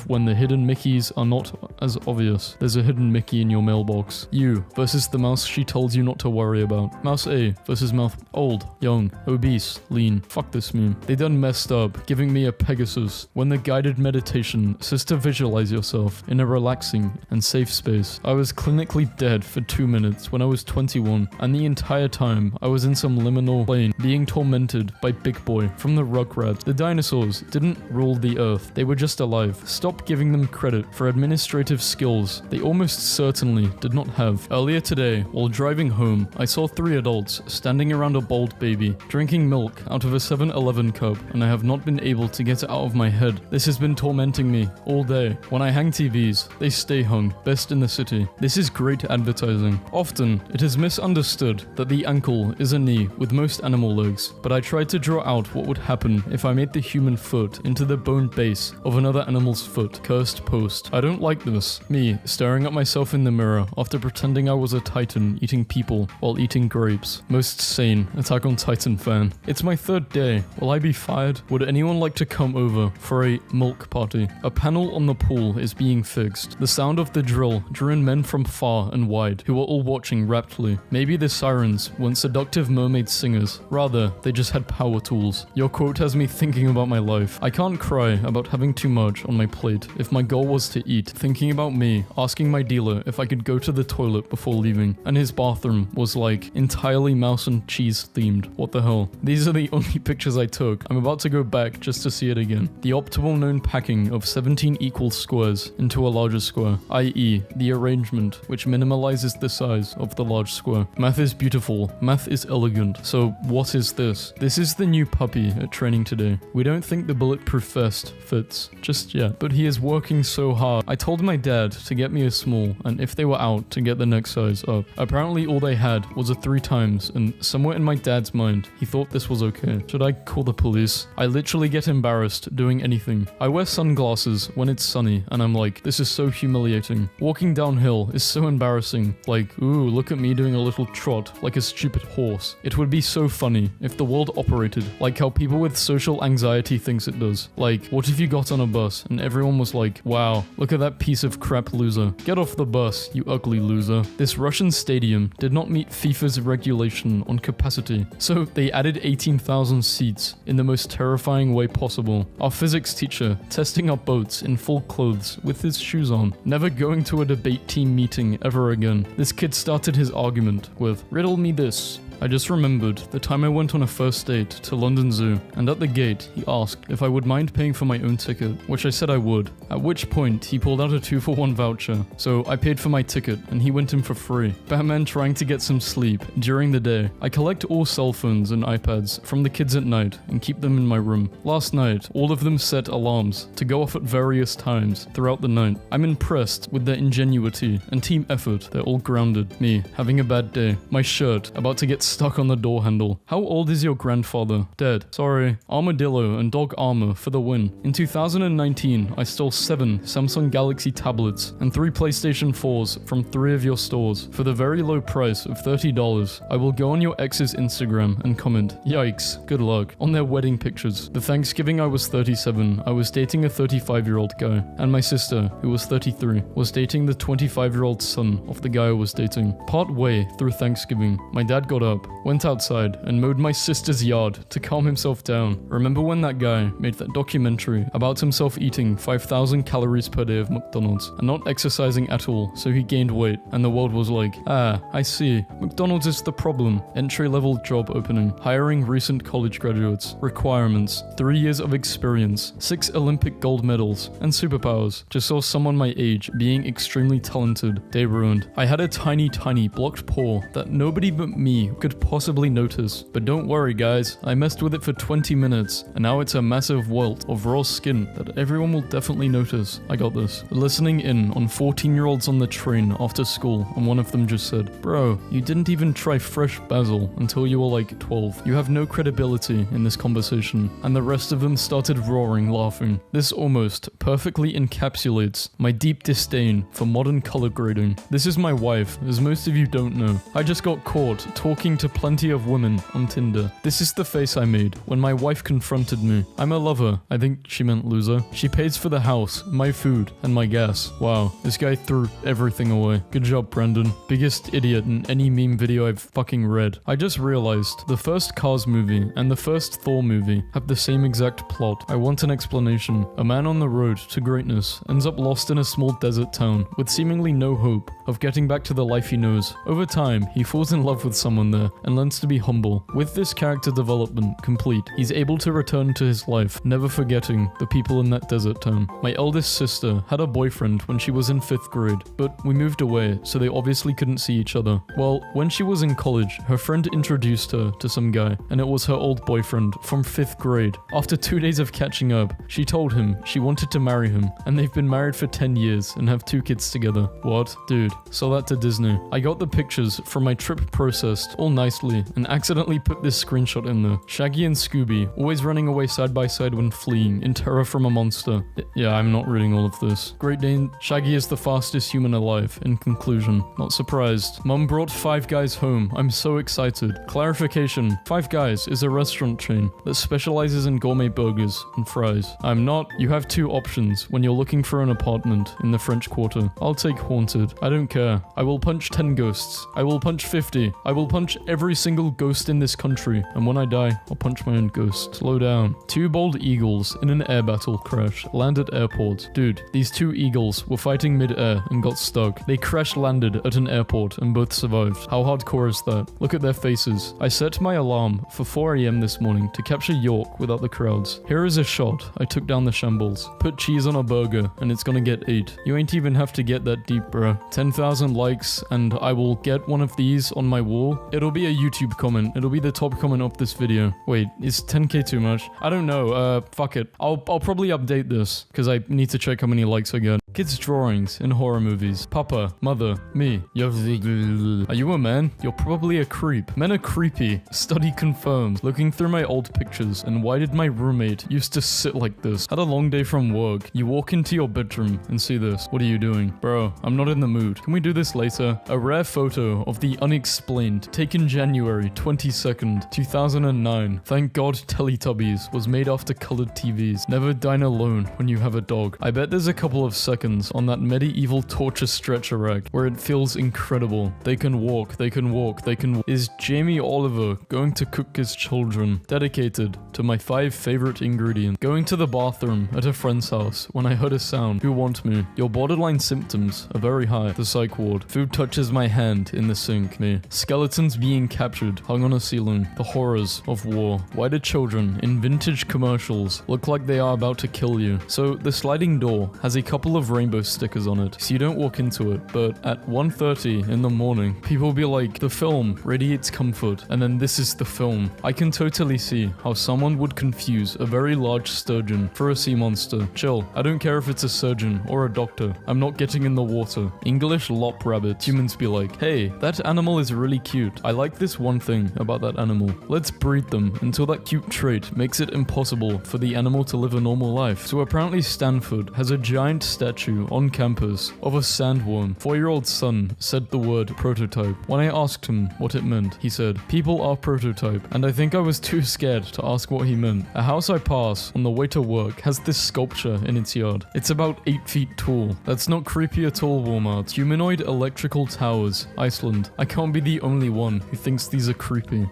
when the hidden Mickeys are not as obvious. There's a hidden Mickey in your mailbox. You versus the mouse she told you not to worry about. Mouse A versus mouth old, young, obese, lean. Fuck this meme. They done messed up, giving me a Pegasus. When the guided meditation says to visualize yourself in a relaxing and safe space. I was clinically dead for 2 minutes when I was 21, and the entire time I was in some liminal plane being tormented by Big Boy from the Rugrats. The dinosaurs didn't rule the earth, they were just alive. Stop giving them credit for administrative skills they almost certainly did not have. Earlier today, while driving home, I saw 3 adults standing around a bald baby, drinking milk out of a 7-Eleven cup, and I have not been able to get it out of my head. This has been tormenting me all day. When I hang TVs, they stay hung, best in the city. This is great advertising. Often, it is misunderstood that the ankle is a knee with most animal legs, but I tried to draw out what would happen if I made the human foot into the bone base of another animal's foot. Cursed post. I don't like this. Me, staring at myself in the mirror after pretending I was a titan eating people while eating grapes. Most sane Attack on Titan fan. It's my 3rd day. Will I be fired? Would anyone like to come over for a milk party? A panel on the pool is being fixed. The sound of the drill drew in men from far and wide who were all watching raptly. Maybe the sirens weren't seductive mermaid singers. Rather, they just had power tools. Your quote has me thinking about my life. I can't cry about having too much on my plate if my goal was to eat. Thinking about me, asking my dealer if I could go to the toilet before leaving, and his bathroom was like entirely mouse and cheese themed. What the hell? These are the only pictures I took. I'm about to go back just to see it again. The optimal known packing of 17 equal squares into a larger square, i.e. the arrangement which minimalizes the size of the large square. Math is beautiful. Math is elegant. So what is this? This is the new puppy at training today. We don't think the bulletproof vest fits just yet, but he is working so hard. I told my dad to get me a small, and if they were out, to get the next size up. Apparently all they had was a 3 times, and somewhere in my dad's mind, he thought this was okay. Should I call the police? I literally get embarrassed doing anything. I wear sunglasses when it's sunny, and I'm like, this is so humiliating. Walking downhill is so embarrassing. Like, ooh, look at me doing a little trot like a stupid horse. It would be so funny if the world operated like how people with social anxiety thinks it does. Like, what if you got on a bus and everyone was like, wow, look at that piece of crap loser. Get off the bus, you ugly loser. This Russian stadium did not meet FIFA's regulation on capacity, so they added 18,000 seats in the most terrifying way possible. Our physics teacher testing our boats in full clothes with his shoes on. Never going to a debate team meeting ever again. This kid started his argument with, riddle me this. I just remembered the time I went on a first date to London Zoo, and at the gate he asked if I would mind paying for my own ticket, which I said I would, at which point he pulled out a 2-for-1 voucher, so I paid for my ticket and he went in for free. Batman trying to get some sleep during the day. I collect all cell phones and iPads from the kids at night and keep them in my room. Last night, all of them set alarms to go off at various times throughout the night. I'm impressed with their ingenuity and team effort. They're all grounded. Me, having a bad day. My shirt, about to get stuck on the door handle. How old is your grandfather? Dead. Sorry. Armadillo and dog armor for the win. In 2019, I stole 7 Samsung Galaxy tablets and 3 PlayStation 4s from 3 of your stores for the very low price of $30. I will go on your ex's Instagram and comment, yikes, good luck, on their wedding pictures. The Thanksgiving I was 37, I was dating a 35-year-old guy, and my sister, who was 33, was dating the 25-year-old son of the guy I was dating. Part way through Thanksgiving, my dad got up, went outside, and mowed my sister's yard to calm himself down. Remember when that guy made that documentary about himself eating 5,000 calories per day of McDonald's and not exercising at all, so he gained weight, and the world was like, ah, I see. McDonald's is the problem. Entry-level job opening, hiring recent college graduates, requirements, 3 years of experience, 6 Olympic gold medals, and superpowers. Just saw someone my age being extremely talented. Day ruined. I had a tiny blocked paw that nobody but me could possibly notice. But don't worry guys, I messed with it for 20 minutes, and now it's a massive welt of raw skin that everyone will definitely notice. I got this. Listening in on 14-year-olds on the train after school, and one of them just said, bro, you didn't even try fresh basil until you were like 12. You have no credibility in this conversation. And the rest of them started roaring, laughing. This almost perfectly encapsulates my deep disdain for modern color grading. This is my wife, as most of you don't know. I just got caught talking to plenty of women on Tinder. This is the face I made when my wife confronted me. I'm a lover. I think she meant loser. She pays for the house, my food, and my gas. Wow, this guy threw everything away. Good job, Brandon. Biggest idiot in any meme video I've fucking read. I just realized the first Cars movie and the first Thor movie have the same exact plot. I want an explanation. A man on the road to greatness ends up lost in a small desert town with seemingly no hope of getting back to the life he knows. Over time, he falls in love with someone there and learns to be humble. With this character development complete, he's able to return to his life, never forgetting the people in that desert town. My eldest sister had a boyfriend when she was in 5th grade, but we moved away, so they obviously couldn't see each other. Well, when she was in college, her friend introduced her to some guy, and it was her old boyfriend from 5th grade. After 2 days of catching up, she told him she wanted to marry him, and they've been married for 10 years and have 2 kids together. What? Dude, sell that to Disney. I got the pictures from my trip processed all nicely and accidentally put this screenshot in there. Shaggy and Scooby, always running away side by side when fleeing in terror from a monster. Yeah, I'm not reading all of this. Great Dane, Shaggy is the fastest human alive. In conclusion, not surprised. Mum brought Five Guys home. I'm so excited. Clarification, Five Guys is a restaurant chain that specializes in gourmet burgers and fries. I'm not. You have 2 options when you're looking for an apartment in the French Quarter. I'll take haunted. I don't care. I will punch 10 ghosts. I will punch 50. I will punch every single ghost in this country. And when I die, I'll punch my own ghost. Slow down. 2 bald eagles in an air battle crash land at airport. Dude, these 2 eagles were fighting mid-air and got stuck. They crash landed at an airport and both survived. How hardcore is that? Look at their faces. I set my alarm for 4 AM this morning to capture York without the crowds. Here is a shot. I took down the shambles. Put cheese on a burger and it's gonna get 8. You ain't even have to get that deep, bro. 10,000 likes and I will get one of these on my wall. It'll be a YouTube comment. It'll be the top comment of this video. Wait, is 10k too much? I don't know. Fuck it. I'll probably update this because I need to check how many likes I get. Kids' drawings in horror movies. Papa, mother, me. Are you a man? You're probably a creep. Men are creepy. Study confirmed. Looking through my old pictures, and why did my roommate used to sit like this? Had a long day from work. You walk into your bedroom and see this. What are you doing? Bro, I'm not in the mood. Can we do this later? A rare photo of the unexplained, taken January 22nd, 2009. Thank God Teletubbies was made after colored TVs. Never dine alone when you have a dog. I bet there's a couple of seconds on that medieval torture stretcher rack where it feels incredible. They can walk, they can walk, they can... Is Jamie Oliver going to cook his children? Dedicated to my 5 favorite ingredients. Going to the bathroom at a friend's house when I heard a sound. Who want me? Your borderline symptoms are very high. The psych ward. Food touches my hand in the sink. Me. Skeletons being captured, hung on a ceiling. The horrors of war. Why do children in vintage commercials look like they are about to kill you? So the sliding door has a couple of have rainbow stickers on it, so you don't walk into it. But at 1:30 in the morning, people will be like, the film radiates comfort, and then this is the film. I can totally see how someone would confuse a very large sturgeon for a sea monster. Chill, I don't care if it's a surgeon or a doctor. I'm not getting in the water. English lop rabbit. Humans be like, hey, that animal is really cute. I like this one thing about that animal. Let's breed them until that cute trait makes it impossible for the animal to live a normal life. So apparently Stanford has a giant statue on campus of a sandworm. 4-year-old son said the word prototype. When I asked him what it meant, he said, people are prototype. And I think I was too scared to ask what he meant. A house I pass on the way to work has this sculpture in its yard. It's about 8 feet tall. That's not creepy at all, Walmart. Humanoid electrical towers, Iceland. I can't be the only one who thinks these are creepy.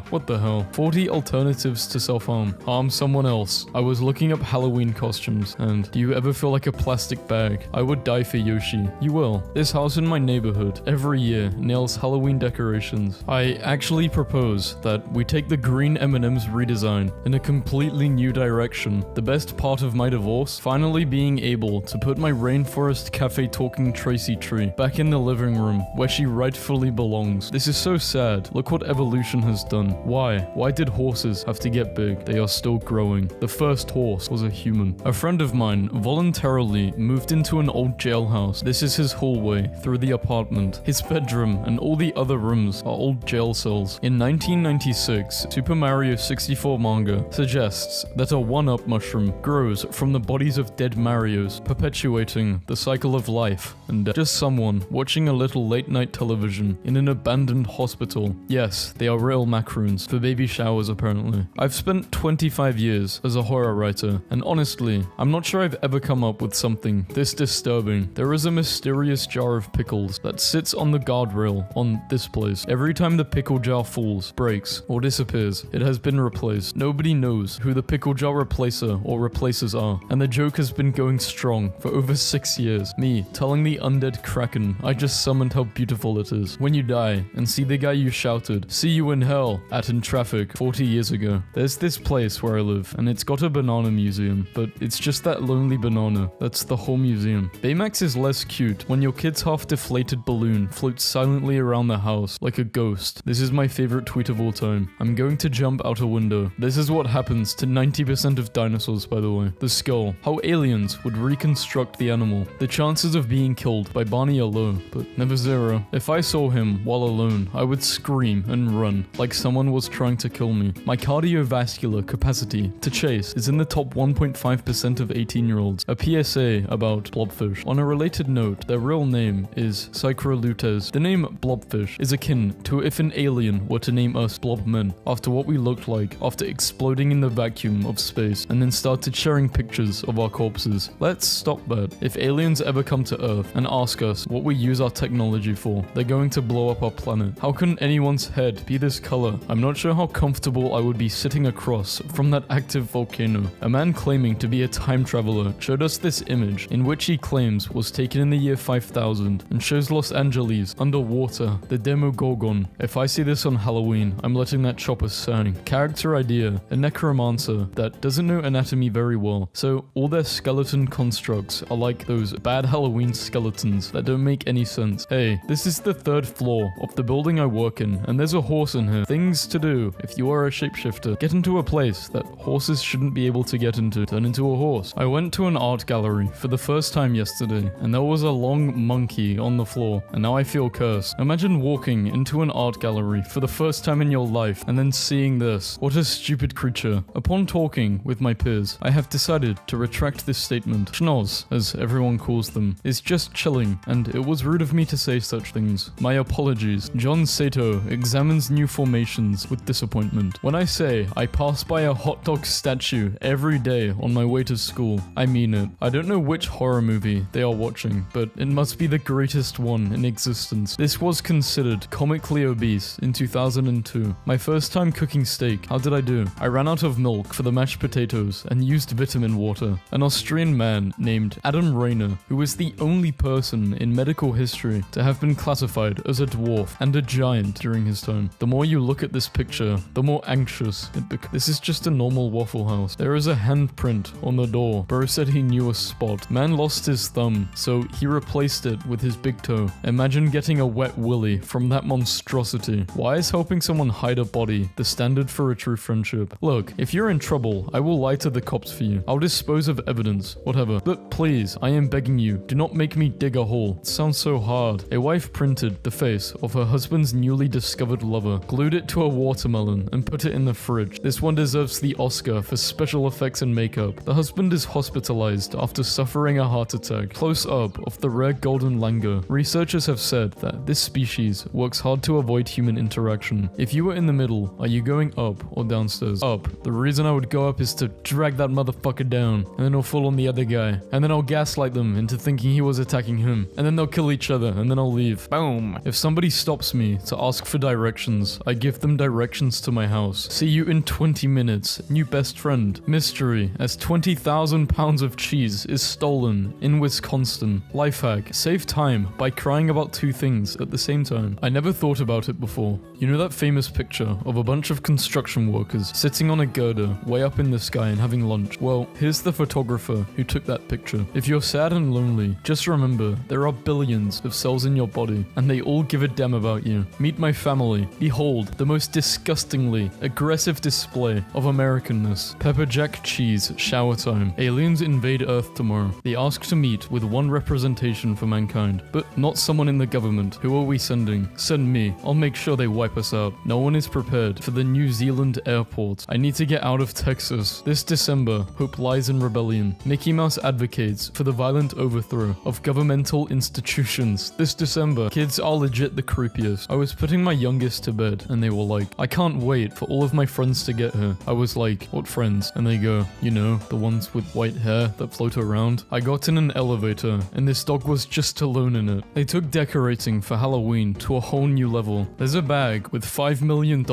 What the hell? 40 alternatives to self-harm. Harm someone else. I was looking up Halloween costumes, and do you ever feel like a plastic bag? I would die for Yoshi. You will. This house in my neighborhood every year nails Halloween decorations. I actually propose that we take the green M&M's redesign in a completely new direction. The best part of my divorce, finally being able to put my Rainforest Cafe talking Tracy tree back in the living room where she rightfully belongs. This is so sad. Look what evolution has done. Why? Why did horses have to get big? They are still growing. The first horse was a human. A friend of mine voluntarily moved into an old jailhouse. This is his hallway through the apartment. His bedroom and all the other rooms are old jail cells. In 1996, Super Mario 64 manga suggests that a 1-up mushroom grows from the bodies of dead Marios, perpetuating the cycle of life and death. Just someone watching a little late-night television in an abandoned hospital. Yes, they are real macaroons for baby showers apparently. I've spent 25 years as a horror writer, and honestly, I'm not sure I've ever come up with something this disturbing. There is a mysterious jar of pickles that sits on the guardrail on this place. Every time the pickle jar falls, breaks, or disappears, it has been replaced. Nobody knows who the pickle jar replacer or replacers are, and the joke has been going strong for over 6 years. Me telling the undead kraken I just summoned how beautiful it is. When you die and see the guy you shouted, "See you in hell," at in traffic 40 years ago. There's this place where I live, and it's got a banana museum, but it's just that lonely banana. That's the whole museum. Baymax is less cute when your kid's half-deflated balloon floats silently around the house like a ghost. This is my favorite tweet of all time. I'm going to jump out a window. This is what happens to 90% of dinosaurs, by the way. The skull. How aliens would reconstruct the animal. The chances of being killed by Barney are low, but never zero. If I saw him while alone, I would scream and run like someone was trying to kill me. My cardiovascular capacity to chase is in the top 1.5% of 18-year-olds. A PSA about blobfish. On a related note, their real name is Psychrolutes. The name blobfish is akin to if an alien were to name us blobmen, after what we looked like after exploding in the vacuum of space, and then started sharing pictures of our corpses. Let's stop that. If aliens ever come to Earth and ask us what we use our technology for, they're going to blow up our planet. How can anyone's head be this color? I'm not sure how comfortable I would be sitting across from that active volcano. A man claiming to be a time traveler showed us this image, in which he claims was taken in the year 5000 and shows Los Angeles underwater, the Demogorgon. If I see this on Halloween, I'm letting that chopper sing. Character idea, a necromancer that doesn't know anatomy very well, so all their skeleton constructs are like those bad Halloween skeletons that don't make any sense. Hey, this is the 3rd floor of the building I work in, and there's a horse in here. Things to do if you are a shapeshifter. Get into a place that horses shouldn't be able to get into. Turn into a horse. I went to an art gallery for the first time yesterday, and there was a long monkey on the floor, and now I feel cursed. Imagine walking into an art gallery for the first time in your life, and then seeing this. What a stupid creature. Upon talking with my peers, I have decided to retract this statement. Schnoz, as everyone calls them, is just chilling, and it was rude of me to say such things. My apologies. John Sato examines new formations with disappointment. When I say I pass by a hot dog statue every day on my way to school, I mean it. I don't know which horror movie they are watching, but it must be the greatest one in existence. This was considered comically obese in 2002. My first time cooking steak, how did I do? I ran out of milk for the mashed potatoes and used vitamin water. An Austrian man named Adam Rayner, who was the only person in medical history to have been classified as a dwarf and a giant during his time. The more you look at this picture, the more anxious it becomes. This is just a normal Waffle House. There is a handprint on the door. Bro said he knew a spot. Man man lost his thumb, so he replaced it with his big toe. Imagine getting a wet willy from that monstrosity. Why is helping someone hide a body the standard for a true friendship? Look, if you're in trouble, I will lie to the cops for you. I'll dispose of evidence, whatever. But please, I am begging you, do not make me dig a hole. It sounds so hard. A wife printed the face of her husband's newly discovered lover, glued it to a watermelon, and put it in the fridge. This one deserves the Oscar for special effects and makeup. The husband is hospitalized after suffering a heart attack. Close up of the rare golden langur. Researchers have said that this species works hard to avoid human interaction. If you were in the middle, are you going up or downstairs? Up. The reason I would go up is to drag that motherfucker down, and then I'll fall on the other guy, and then I'll gaslight them into thinking he was attacking him, and then they'll kill each other, and then I'll leave. Boom. If somebody stops me to ask for directions, I give them directions to my house. See you in 20 minutes. New best friend. Mystery, as 20,000 pounds of cheese is stolen in Wisconsin. Life hack. Save time by crying about two things at the same time. I never thought about it before. You know that famous picture of a bunch of construction workers sitting on a girder way up in the sky and having lunch? Well, here's the photographer who took that picture. If you're sad and lonely, just remember there are billions of cells in your body and they all give a damn about you. Meet my family. Behold the most disgustingly aggressive display of Americanness. Pepper jack cheese shower time. Aliens invade Earth tomorrow. They ask to meet with one representation for mankind, but not someone in the government. Who are we sending? Send me. I'll make sure they wipe us out. No one is prepared for the New Zealand airport. I need to get out of Texas. This December, hope lies in rebellion. Mickey Mouse advocates for the violent overthrow of governmental institutions. This December, kids are legit the creepiest. I was putting my youngest to bed and they were like, I can't wait for all of my friends to get here. I was like, what friends? And they go, you know, the ones with white hair that float around. I got in an elevator and this dog was just alone in it. They took decorating for Halloween to a whole new level. There's a bag with $5 million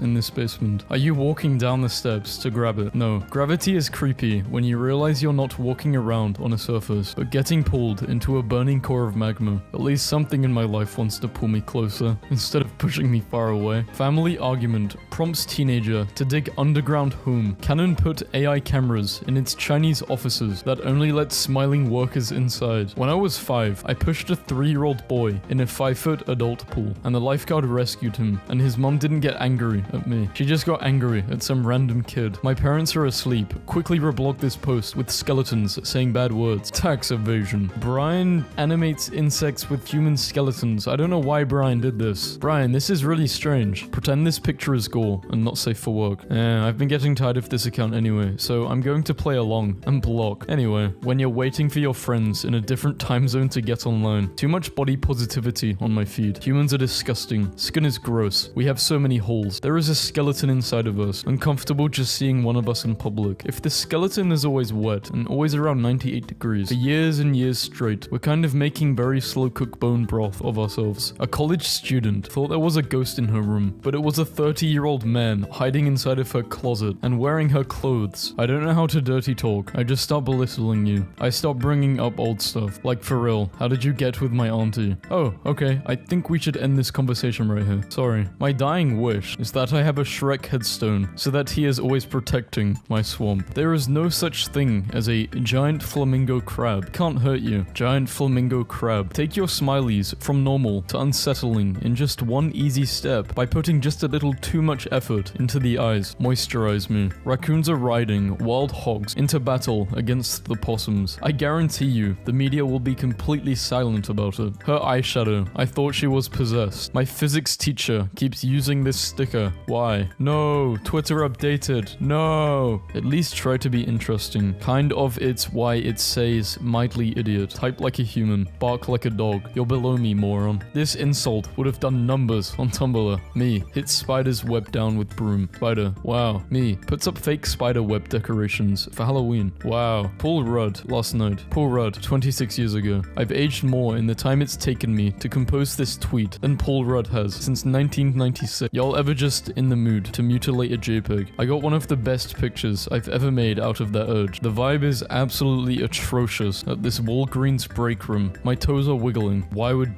in this basement. Are you walking down the steps to grab it? No. Gravity is creepy when you realize you're not walking around on a surface, but getting pulled into a burning core of magma. At least something in my life wants to pull me closer instead of pushing me far away. Family argument prompts teenager to dig underground home. Canon put AI cameras in its Chinese offices that only let smiling workers inside. When I was 5, I pushed a 3-year-old boy in a 5-foot adult pool, and the lifeguard rescued him, and his mom didn't get angry at me. She just got angry at some random kid. My parents are asleep. Quickly reblog this post with skeletons saying bad words. Tax evasion. Brian animates insects with human skeletons. I don't know why Brian did this. Brian, this is really strange. Pretend this picture is gore and not safe for work. I've been getting tired of this account anyway, so I'm going to play along and block. Anyway, when you're waiting for your friends in a different time zone to get online, too much body positivity on my feed. Humans are disgusting. Skin is gross. We have so many holes. There is a skeleton inside of us. Uncomfortable just seeing one of us in public. If the skeleton is always wet and always around 98 degrees for years and years straight, we're kind of making very slow cooked bone broth of ourselves. A college student thought there was a ghost in her room, but it was a 30-year-old man hiding inside of her closet and wearing her clothes. I don't know how to dirty talk. I just stop belittling you. I stop bringing up old stuff. Like for real, how did you get with my auntie? Oh, okay. I think we should end this conversation right here. Sorry. My dying wish is that I have a Shrek headstone so that he is always protecting my swamp. There is no such thing as a giant flamingo crab. Can't hurt you. Giant flamingo crab. Take your smileys from normal to unsettling in just one easy step by putting just a little too much effort into the eyes. Moisturize me. Raccoons are riding wild hogs into battle against the possums. I guarantee you, the media will be completely silent about it. Her eyeshadow. I thought she was possessed. My physics teacher keeps using this sticker. Why? No. Twitter updated. No. At least try to be interesting. Kind of it's why it says mightly idiot. Type like a human. Bark like a dog. You're below me, moron. This insult would have done numbers on Tumblr. Me. Hits spider's web down with broom. Spider. Wow. Me. Puts up fake spider web decorations for Halloween. Wow. Paul Rudd last night. Paul Rudd, 26 years ago. I've aged more in the time it's taken me to compose this tweet than Paul Rudd has since 1996. Y'all ever just in the mood to mutilate a JPEG? I got one of the best pictures I've ever made out of that urge. The vibe is absolutely atrocious at this Walgreens break room. My toes are wiggling. Why would...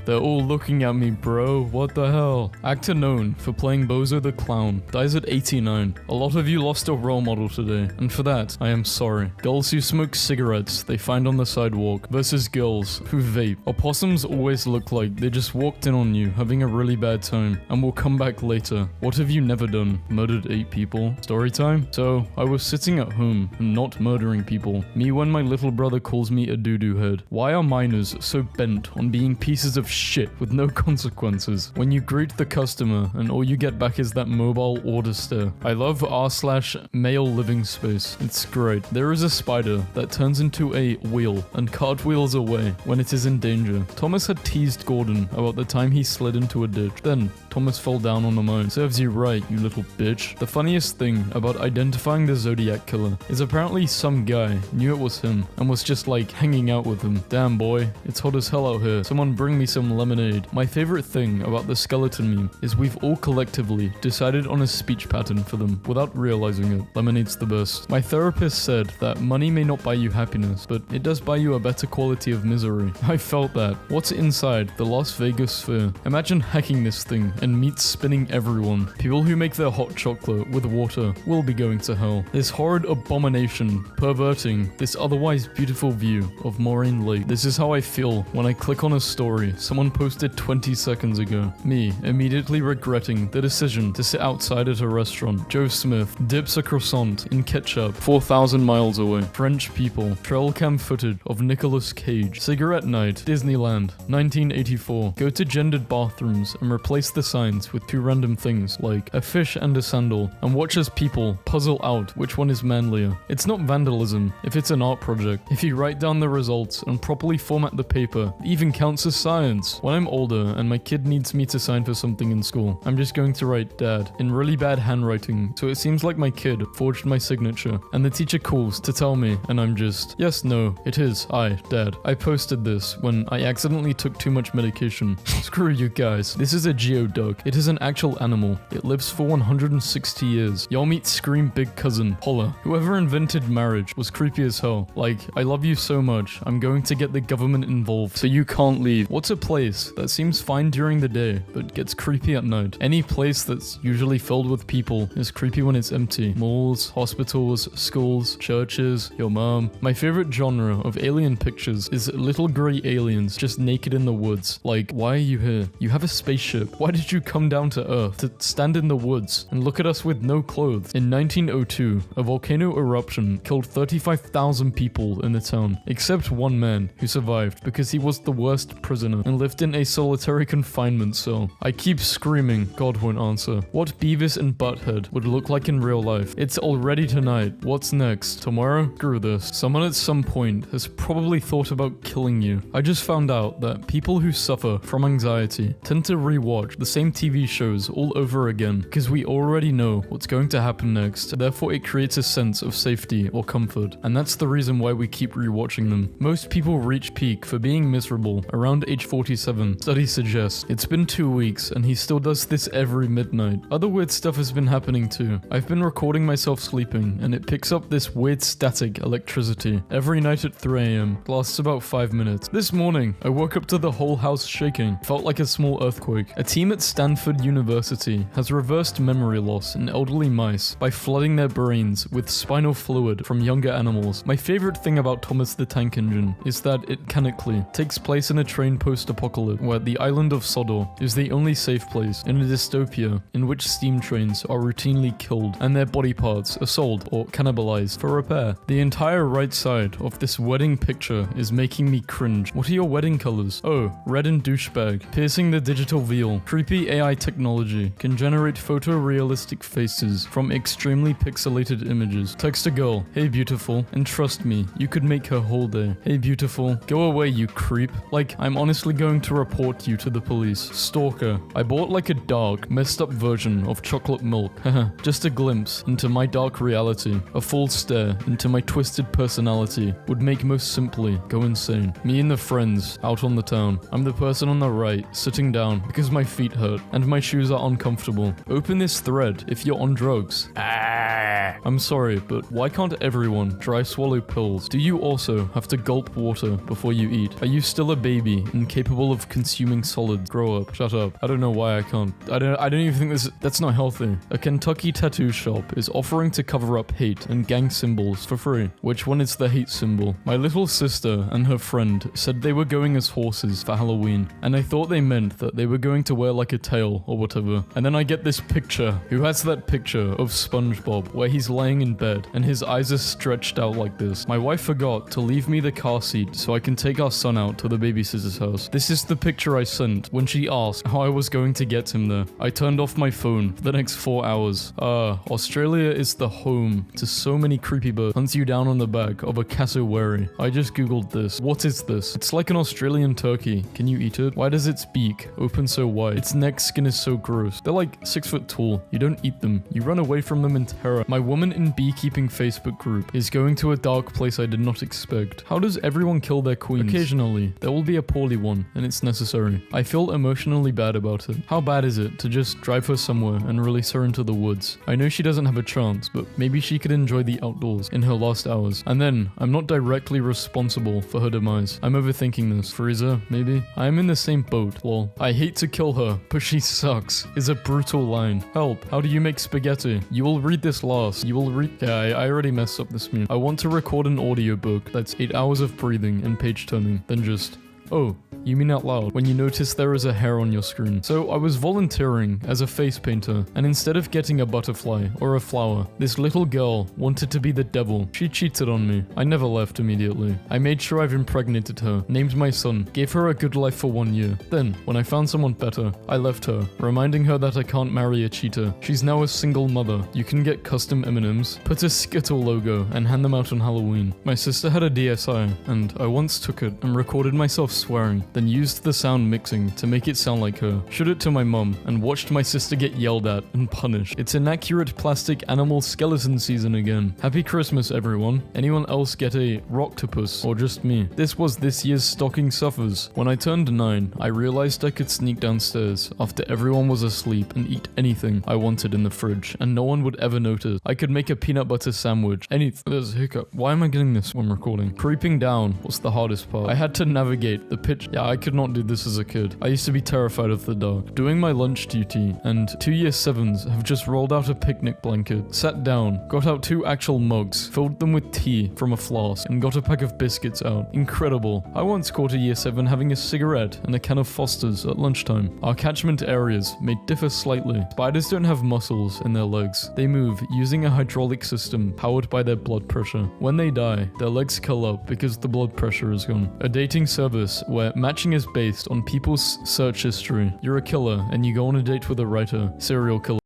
They're all looking at me, bro. What the hell? Actor known for playing Bozo the Clown dies at 89. A lot of you lost a role model today, and for that, I am sorry. Girls who smoke cigarettes they find on the sidewalk versus girls who vape. Opossums always look like they just walked in on you having a really bad time and will come back later. What have you never done? Murdered 8 people? Story time? So, I was sitting at home and not murdering people. Me when my little brother calls me a doo-doo head. Why are minors so bent on being pieces of shit with no consequences? When you greet the customer and all you get back is that mobile order stare. I love r/male living space. It's great. There is a spider that turns into a wheel and cartwheels away when it is in danger. Thomas had teased Gordon about the time he slid into a ditch. Then, Thomas fell down on the mine. Serves you right, you little bitch. The funniest thing about identifying the Zodiac killer is apparently some guy knew it was him and was just like hanging out with him. Damn boy, it's hot as hell out here. Someone bring me some lemonade. My favorite thing about the skeleton meme is we've all collectively decided on a speech pattern for them without realizing it. Lemonade's the best. My therapist said that money may not buy you happiness, but it does buy you a better quality of misery. I felt that. What's inside the Las Vegas sphere? Imagine hacking this thing and meat spinning everyone. People who make their hot chocolate with water will be going to hell. This horrid abomination perverting this otherwise beautiful view of Moraine Lake. This is how I feel when I click on a story someone posted 20 seconds ago. Me immediately regretting the decision to sit outside at a restaurant. Joe Smith dips a croissant in ketchup 4,000 miles away. French people. Trail cam footage of Nicolas Cage. Cigarette night. Disneyland. 1984. Go to gendered bathrooms and replace the signs with 2 random things like a fish and a sandal and watch as people puzzle out which one is manlier. It's not vandalism if it's an art project. If you write down the results and properly format the paper, it even counts as science. When I'm older and my kid needs me to sign for something in school, I'm just going to write Dad in really bad handwriting so it seems like my kid forged my signature, and the teacher calls to tell me and I'm just, yes, no, it is I, Dad. I posted this when I accidentally took too much medication. Screw you guys. This is a geoduck. It is an actual animal. It lives for 160 years. Y'all meet Scream Big Cousin, Holla. Whoever invented marriage was creepy as hell. Like, I love you so much, I'm going to get the government involved so you can't leave. What's a place that seems fine during the day but gets creepy at night? Any place that's usually filled with people is creepy when it's empty. Malls, hospitals, schools, churches, your mom. My favorite genre of alien pictures is little grey aliens just naked in the woods. Like, why are you here? You have a spaceship. Why did you come down to Earth to stand in the woods and look at us with no clothes? In 1902, a volcano eruption killed 35,000 people in the town, except one man who survived because he was the worst prisoner and lived in a solitary confinement cell. I keep screaming, God won't answer. What Beavis and Butthead would look like in real life. It's already tonight. What's next? Tomorrow? Screw this. Someone at some point has probably thought about killing you. I just found out that people who suffer from anxiety tend to rewatch the same TV shows all over again because we already know what's going to happen next. Therefore, it creates a sense of safety or comfort, and that's the reason why we keep rewatching them. Most people reach peak for being miserable around age 47. Studies suggest it's been 2 weeks and he still does this every midnight. Other weird stuff has been happening too. I've been recording myself sleeping and it picks up this weird static electricity every night at 3 a.m. It lasts about 5 minutes. This morning, I woke up to the whole house shaking. Felt like a small earthquake. A team at Stanford University has reversed memory loss in elderly mice by flooding their brains with spinal fluid from younger animals. My favorite thing about Thomas the Tank Engine is that it canonically takes place in a train post-apocalypse where the island of Sodor is the only safe place in a dystopia in which steam trains are routinely killed and their body parts are sold or cannibalized for repair. The entire right side of this wedding picture is making me cringe. What are your wedding colors? Oh, red and douchebag. Piercing the digital veil. Creepy AI technology can generate photorealistic faces from extremely pixelated images. Text a girl, hey beautiful, and trust me, you could make her whole day. Hey beautiful, go away you creep. Like, I'm honestly going to report you to the police. Stalker. I bought like a dark, messed up version of chocolate milk. Haha, just a glimpse into my dark reality. A full stare into my twisted personality would make most simply go insane. Me and the friends out on the town. I'm the person on the right, sitting down because my feet hurt and my shoes are uncomfortable. Open this thread if you're on drugs. I'm sorry, but why can't everyone dry swallow pills? Do you also have to gulp water before you eat? Are you still a baby incapable of consuming solids? Grow up. Shut up. I don't know why I can't. I don't even think that's not healthy. A Kentucky tattoo shop is offering to cover up hate and gang symbols for free. Which one one is the hate symbol. My little sister and her friend said they were going as horses for Halloween, and I thought they meant that they were going to wear like a tail or whatever. And then I get this picture. Who has that picture of SpongeBob where he's laying in bed and his eyes are stretched out like this? My wife forgot to leave me the car seat so I can take our son out to the babysitter's house. This is the picture I sent when she asked how I was going to get him there. I turned off my phone for the next 4 hours. Australia is the home to so many creepy birds. Hunts you down on the back of a cassowary. I just googled this. What is this? It's like an Australian turkey. Can you eat it? Why does its beak open so wide? Its neck skin is so gross. They're like 6 foot tall. You don't eat them. You run away from them in terror. My woman in beekeeping Facebook group is going to a dark place I did not expect. How does everyone kill their queens? Occasionally, there will be a poorly one, and it's necessary. I feel emotionally bad about it. How bad is it to just drive her somewhere and release her into the woods? I know she doesn't have a chance, but maybe she could enjoy the outdoors in her last hours. And then, I'm not directly responsible for her demise. I'm overthinking this. Frieza, maybe? I am in the same boat, lol. I hate to kill her, but she sucks, is a brutal line. Help, how do you make spaghetti? You will read this last. You will read... Yeah, I already messed up this meme. I want to record an audiobook that's 8 hours of breathing and page turning, then just... Oh, you mean out loud when you notice there is a hair on your screen. So I was volunteering as a face painter, and instead of getting a butterfly or a flower, this little girl wanted to be the devil. She cheated on me. I never left immediately. I made sure I've impregnated her, named my son, gave her a good life for 1 year. Then, when I found someone better, I left her, reminding her that I can't marry a cheater. She's now a single mother. You can get custom M&Ms, put a Skittle logo, and hand them out on Halloween. My sister had a DSi, and I once took it and recorded myself swearing, then used the sound mixing to make it sound like her, showed it to my mum, and watched my sister get yelled at and punished. It's inaccurate plastic animal skeleton season again. Happy Christmas, everyone. Anyone else get a rocktopus, or just me? This was this year's stocking stuffers. When I turned 9, I realized I could sneak downstairs after everyone was asleep and eat anything I wanted in the fridge, and no one would ever notice. I could make a peanut butter sandwich, anything. There's a hiccup. Why am I getting this when recording? Creeping down was the hardest part. I had to navigate the pitch. Yeah, I could not do this as a kid. I used to be terrified of the dark. Doing my lunch duty, and 2 year 7s have just rolled out a picnic blanket, sat down, got out 2 actual mugs, filled them with tea from a flask, and got a pack of biscuits out. Incredible. I once caught a year 7 having a cigarette and a can of Foster's at lunchtime. Our catchment areas may differ slightly. Spiders don't have muscles in their legs. They move using a hydraulic system powered by their blood pressure. When they die, their legs curl up because the blood pressure is gone. A dating service where matching is based on people's search history. You're a killer and you go on a date with a writer. Serial killer.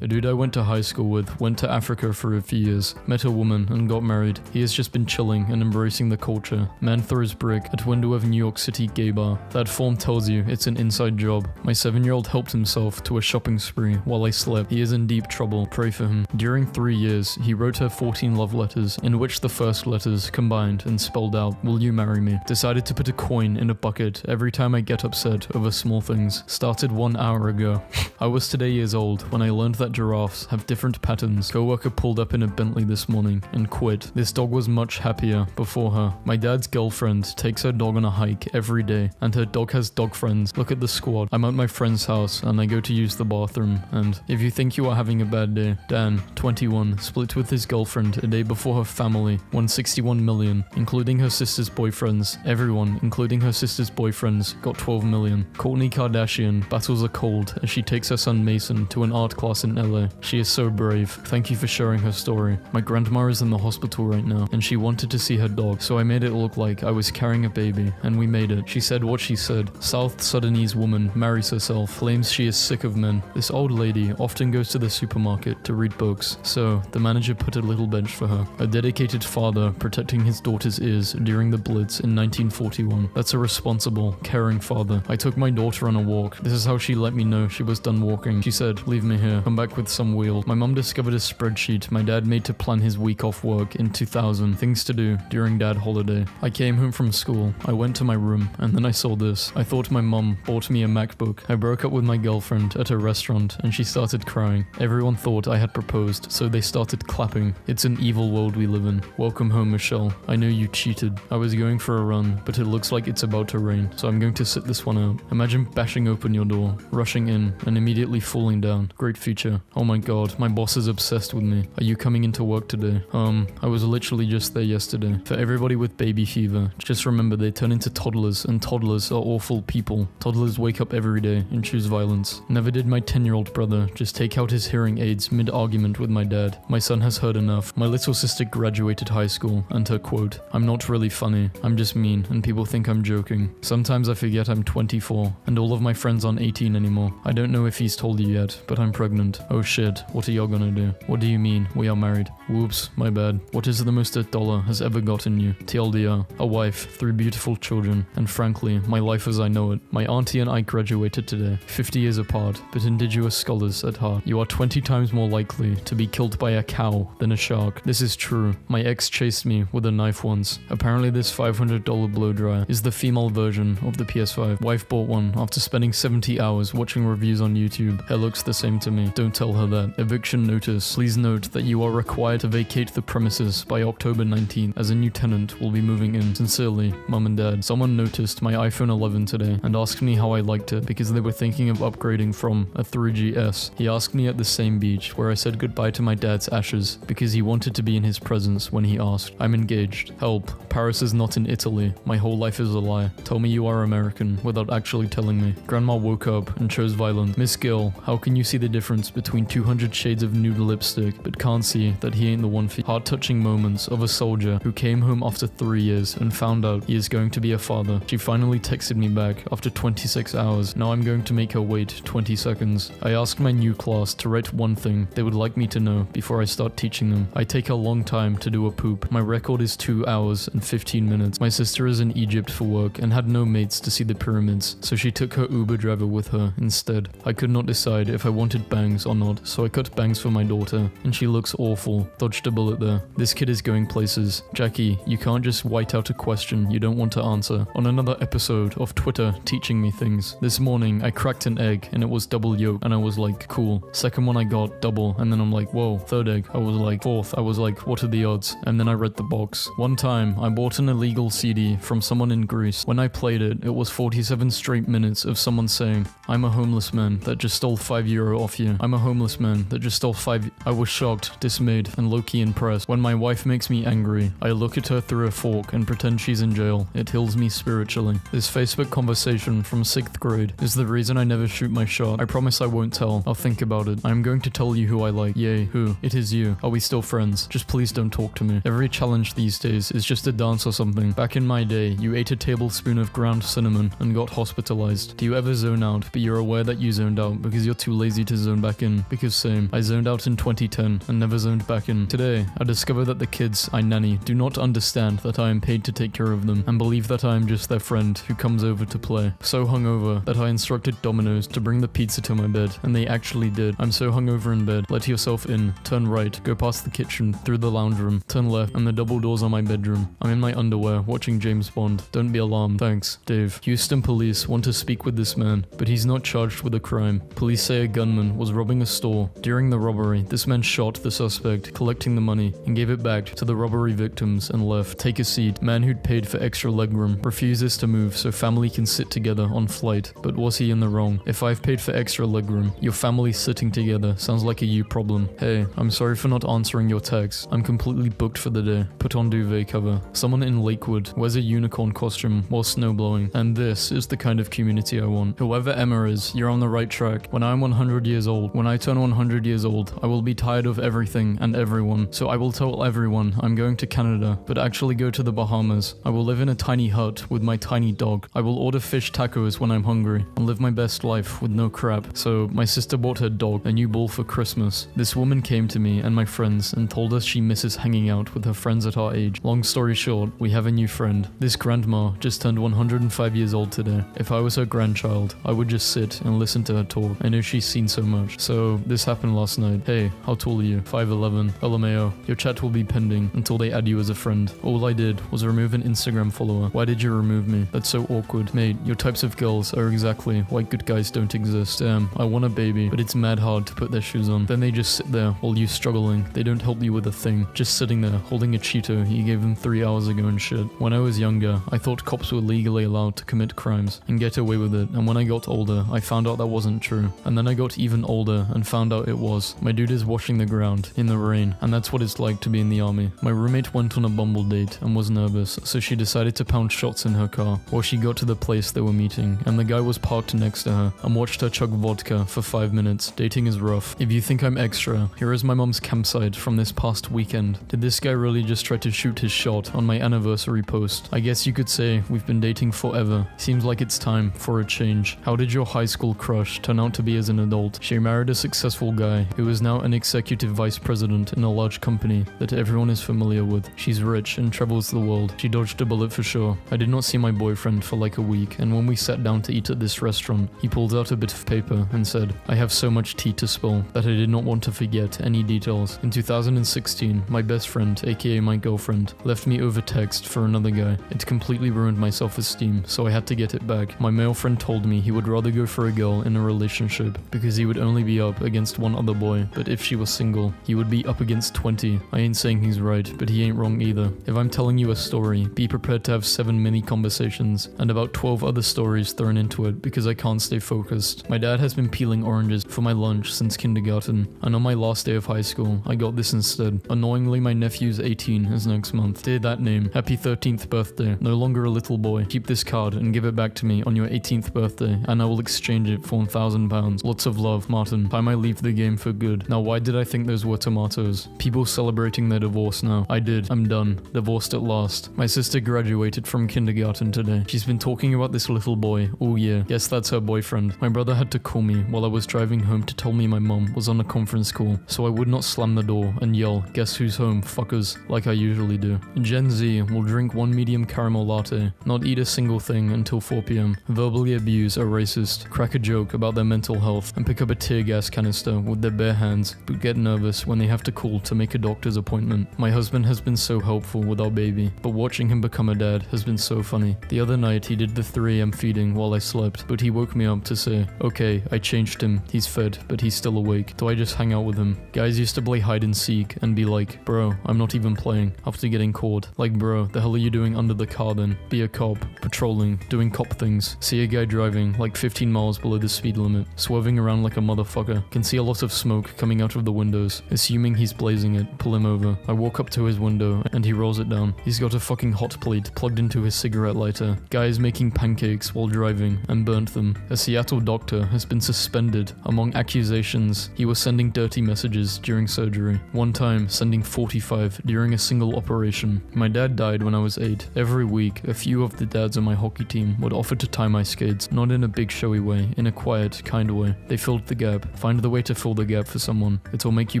A dude I went to high school with went to Africa for a few years, met a woman and got married. He has just been chilling and embracing the culture. Man throws brick at window of New York City gay bar. That form tells you it's an inside job. My 7-year-old helped himself to a shopping spree while I slept. He is in deep trouble. Pray for him. During 3 years, he wrote her 14 love letters, in which the first letters combined and spelled out, "Will you marry me?" Decided to put a coin in a bucket every time I get upset over small things. Started 1 hour ago. I was today years old when I learned that giraffes have different patterns. Coworker pulled up in a Bentley this morning and quit. This dog was much happier before her. My dad's girlfriend takes her dog on a hike every day, and her dog has dog friends. Look at the squad. I'm at my friend's house and I go to use the bathroom, and if you think you are having a bad day, Dan, 21, split with his girlfriend a day before her family won 61 million, including her sister's boyfriends. Everyone, including her sister's boyfriends, got 12 million. Kourtney Kardashian battles a cold as she takes her son Mason to an art class in LA. She is so brave. Thank you for sharing her story. My grandma is in the hospital right now, and she wanted to see her dog, so I made it look like I was carrying a baby, and we made it. She said what she said. South Sudanese woman marries herself, claims she is sick of men. This old lady often goes to the supermarket to read books, so the manager put a little bench for her. A dedicated father protecting his daughter's ears during the Blitz in 1941. That's a responsible, caring father. I took my daughter on a walk. This is how she let me know she was done walking. She said, "Leave me here. Come back with some wheel." My mom discovered a spreadsheet my dad made to plan his week off work in 2000. Things to do during dad holiday. I came home from school. I went to my room, and then I saw this. I thought my mom bought me a MacBook. I broke up with my girlfriend at a restaurant, and she started crying. Everyone thought I had proposed, so they started clapping. It's an evil world we live in. Welcome home, Michelle. I know you cheated. I was going for a run, but it looks like it's about to rain, so I'm going to sit this one out. Imagine bashing open your door, rushing in, and immediately falling down. Great future. yeah. Oh my god, my boss is obsessed with me. Are you coming into work today? I was literally just there yesterday. For everybody with baby fever, just remember they turn into toddlers, and toddlers are awful people. Toddlers wake up every day and choose violence. Never did my 10-year-old brother just take out his hearing aids mid-argument with my dad. My son has heard enough. My little sister graduated high school, and her quote, "I'm not really funny, I'm just mean, and people think I'm joking. Sometimes I forget I'm 24, and all of my friends aren't 18 anymore. I don't know if he's told you yet, but I'm pregnant. Oh shit, what are y'all gonna do? What do you mean, we are married? Whoops, my bad. What is the most a dollar has ever gotten you? TLDR, a wife, 3 beautiful children, and frankly, my life as I know it. My auntie and I graduated today, 50 years apart, but indigenous scholars at heart. You are 20 times more likely to be killed by a cow than a shark. This is true. My ex chased me with a knife once. Apparently this $500 blow dryer is the female version of the PS5. Wife bought one after spending 70 hours watching reviews on YouTube. It looks the same to me. Don't tell her that. Eviction notice. Please note that you are required to vacate the premises by October 19th as a new tenant will be moving in. Sincerely, Mum and Dad. Someone noticed my iPhone 11 today and asked me how I liked it because they were thinking of upgrading from a 3GS. He asked me at the same beach where I said goodbye to my dad's ashes because he wanted to be in his presence when he asked. I'm engaged. Help. Paris is not in Italy. My whole life is a lie. Tell me you are American without actually telling me. Grandma woke up and chose violence. Miss Gill, how can you see the difference between 200 shades of nude lipstick but can't see that he ain't the one for you? Heart-touching moments of a soldier who came home after 3 years and found out he is going to be a father. She finally texted me back after 26 hours. Now I'm going to make her wait 20 seconds. I asked my new class to write one thing they would like me to know before I start teaching them. I take a long time to do a poop. My record is 2 hours and 15 minutes. My sister is in Egypt for work and had no mates to see the pyramids, so she took her Uber driver with her instead. I could not decide if I wanted bangs or not, so I cut bangs for my daughter, and she looks awful. Dodged a bullet there. This kid is going places. Jackie, you can't just white out a question you don't want to answer. On another episode of Twitter teaching me things. This morning I cracked an egg and it was double yolk and I was like, cool. Second one I got double and then I'm like, whoa. Third egg I was like, fourth I was like, what are the odds? And then I read the box. One time I bought an illegal CD from someone in Greece. When I played it, it was 47 straight minutes of someone saying, I'm a homeless man that just stole €5 off you. I'm a homeless man that just stole 5. I was shocked, dismayed, and low-key impressed. When my wife makes me angry, I look at her through a fork and pretend she's in jail. It heals me spiritually. This Facebook conversation from 6th grade is the reason I never shoot my shot. I promise I won't tell. I'll think about it. I'm going to tell you who I like. Yay, who? It is you. Are we still friends? Just please don't talk to me. Every challenge these days is just a dance or something. Back in my day, you ate a tablespoon of ground cinnamon and got hospitalized. Do you ever zone out, but you're aware that you zoned out because you're too lazy to zone back in? Because same. I zoned out in 2010 and never zoned back in. Today, I discover that the kids I nanny do not understand that I am paid to take care of them and believe that I am just their friend who comes over to play. So hungover that I instructed Domino's to bring the pizza to my bed, and they actually did. I'm so hungover in bed. Let yourself in, turn right, go past the kitchen, through the lounge room, turn left, and the double doors on my bedroom. I'm in my underwear, watching James Bond. Don't be alarmed. Thanks, Dave. Houston police want to speak with this man, but he's not charged with a crime. Police say a gunman was robbing a store. During the robbery, this man shot the suspect, collecting the money, and gave it back to the robbery victims and left. Take a seat. Man who'd paid for extra legroom refuses to move so family can sit together on flight. But was he in the wrong? If I've paid for extra legroom, your family sitting together sounds like a you problem. Hey, I'm sorry for not answering your text. I'm completely booked for the day. Put on duvet cover. Someone in Lakewood wears a unicorn costume while snowblowing, and this is the kind of community I want. Whoever Emma is, you're on the right track. When I'm 100 years old, when I turn 100 years old, I will be tired of everything and everyone, so I will tell everyone I'm going to Canada, but actually go to the Bahamas. I will live in a tiny hut with my tiny dog. I will order fish tacos when I'm hungry and live my best life with no crap. So my sister bought her dog a new ball for Christmas. This woman came to me and my friends and told us she misses hanging out with her friends at our age. Long story short, we have a new friend. This grandma just turned 105 years old today. If I was her grandchild, I would just sit and listen to her talk. I know she's seen so much. So this happened last night. Hey, how tall are you? 5'11". LMAO. Your chat will be pending until they add you as a friend. All I did was remove an Instagram follower. Why did you remove me? That's so awkward. Mate, your types of girls are exactly why good guys don't exist. Damn, I want a baby, but it's mad hard to put their shoes on. Then they just sit there while you struggling. They don't help you with a thing. Just sitting there, holding a Cheeto you gave them 3 hours ago and shit. When I was younger, I thought cops were legally allowed to commit crimes and get away with it. And when I got older, I found out that wasn't true. And then I got even older her and found out it was. My dude is washing the ground in the rain, and that's what it's like to be in the army. My roommate went on a Bumble date and was nervous, so she decided to pound shots in her car while she got to the place they were meeting, and the guy was parked next to her and watched her chug vodka for 5 minutes. Dating is rough. If you think I'm extra, here is my mom's campsite from this past weekend. Did this guy really just try to shoot his shot on my anniversary post? I guess you could say we've been dating forever. Seems like it's time for a change. How did your high school crush turn out to be as an adult? She married a successful guy who is now an executive vice president in a large company that everyone is familiar with. She's rich and travels the world. She dodged a bullet for sure. I did not see my boyfriend for like a week, and when we sat down to eat at this restaurant, he pulled out a bit of paper and said, I have so much tea to spill that I did not want to forget any details. In 2016, my best friend, aka my girlfriend, left me over text for another guy. It completely ruined my self-esteem, so I had to get it back. My male friend told me he would rather go for a girl in a relationship because he would only be up against one other boy, but if she was single, he would be up against 20. I ain't saying he's right, but he ain't wrong either. If I'm telling you a story, be prepared to have 7 mini conversations and about 12 other stories thrown into it because I can't stay focused. My dad has been peeling oranges for my lunch since kindergarten, and on my last day of high school, I got this instead. Annoyingly, my nephew's 18 is next month. Dear that name, happy 13th birthday. No longer a little boy. Keep this card and give it back to me on your 18th birthday, and I will exchange it for £1,000. Lots of love, Martin. Time I leave the game for good. Now, why did I think those were tomatoes? People celebrating their divorce now. I did. I'm done. Divorced at last. My sister graduated from kindergarten today. She's been talking about this little boy all year. Guess that's her boyfriend. My brother had to call me while I was driving home to tell me my mom was on a conference call, so I would not slam the door and yell, guess who's home, fuckers, like I usually do. Gen Z will drink 1 medium caramel latte, not eat a single thing until 4 p.m, verbally abuse a racist, crack a joke about their mental health, and pick up a tear gas canister with their bare hands, but get nervous when they have to call to make a doctor's appointment. My husband has been so helpful with our baby, but watching him become a dad has been so funny. The other night he did the 3 a.m. feeding while I slept, but he woke me up to say, okay, I changed him, he's fed, but he's still awake. Do I just hang out with him? Guys used to play hide and seek and be like, bro, I'm not even playing, after getting caught. Like, bro, the hell are you doing under the car then? Be a cop, patrolling, doing cop things. See a guy driving like 15 miles below the speed limit, swerving around like a motherfucker. Can see a lot of smoke coming out of the windows. Assuming he's blazing it, pull him over. I walk up to his window and he rolls it down. He's got a fucking hot plate plugged into his cigarette lighter. Guy is making pancakes while driving and burnt them. A Seattle doctor has been suspended among accusations he was sending dirty messages during surgery. One time sending 45 during a single operation. My dad died when I was 8. Every week, a few of the dads on my hockey team would offer to tie my skates, not in a big showy way, in a quiet, kind way. They filled the gap. Find the way to fill the gap for someone. It'll make you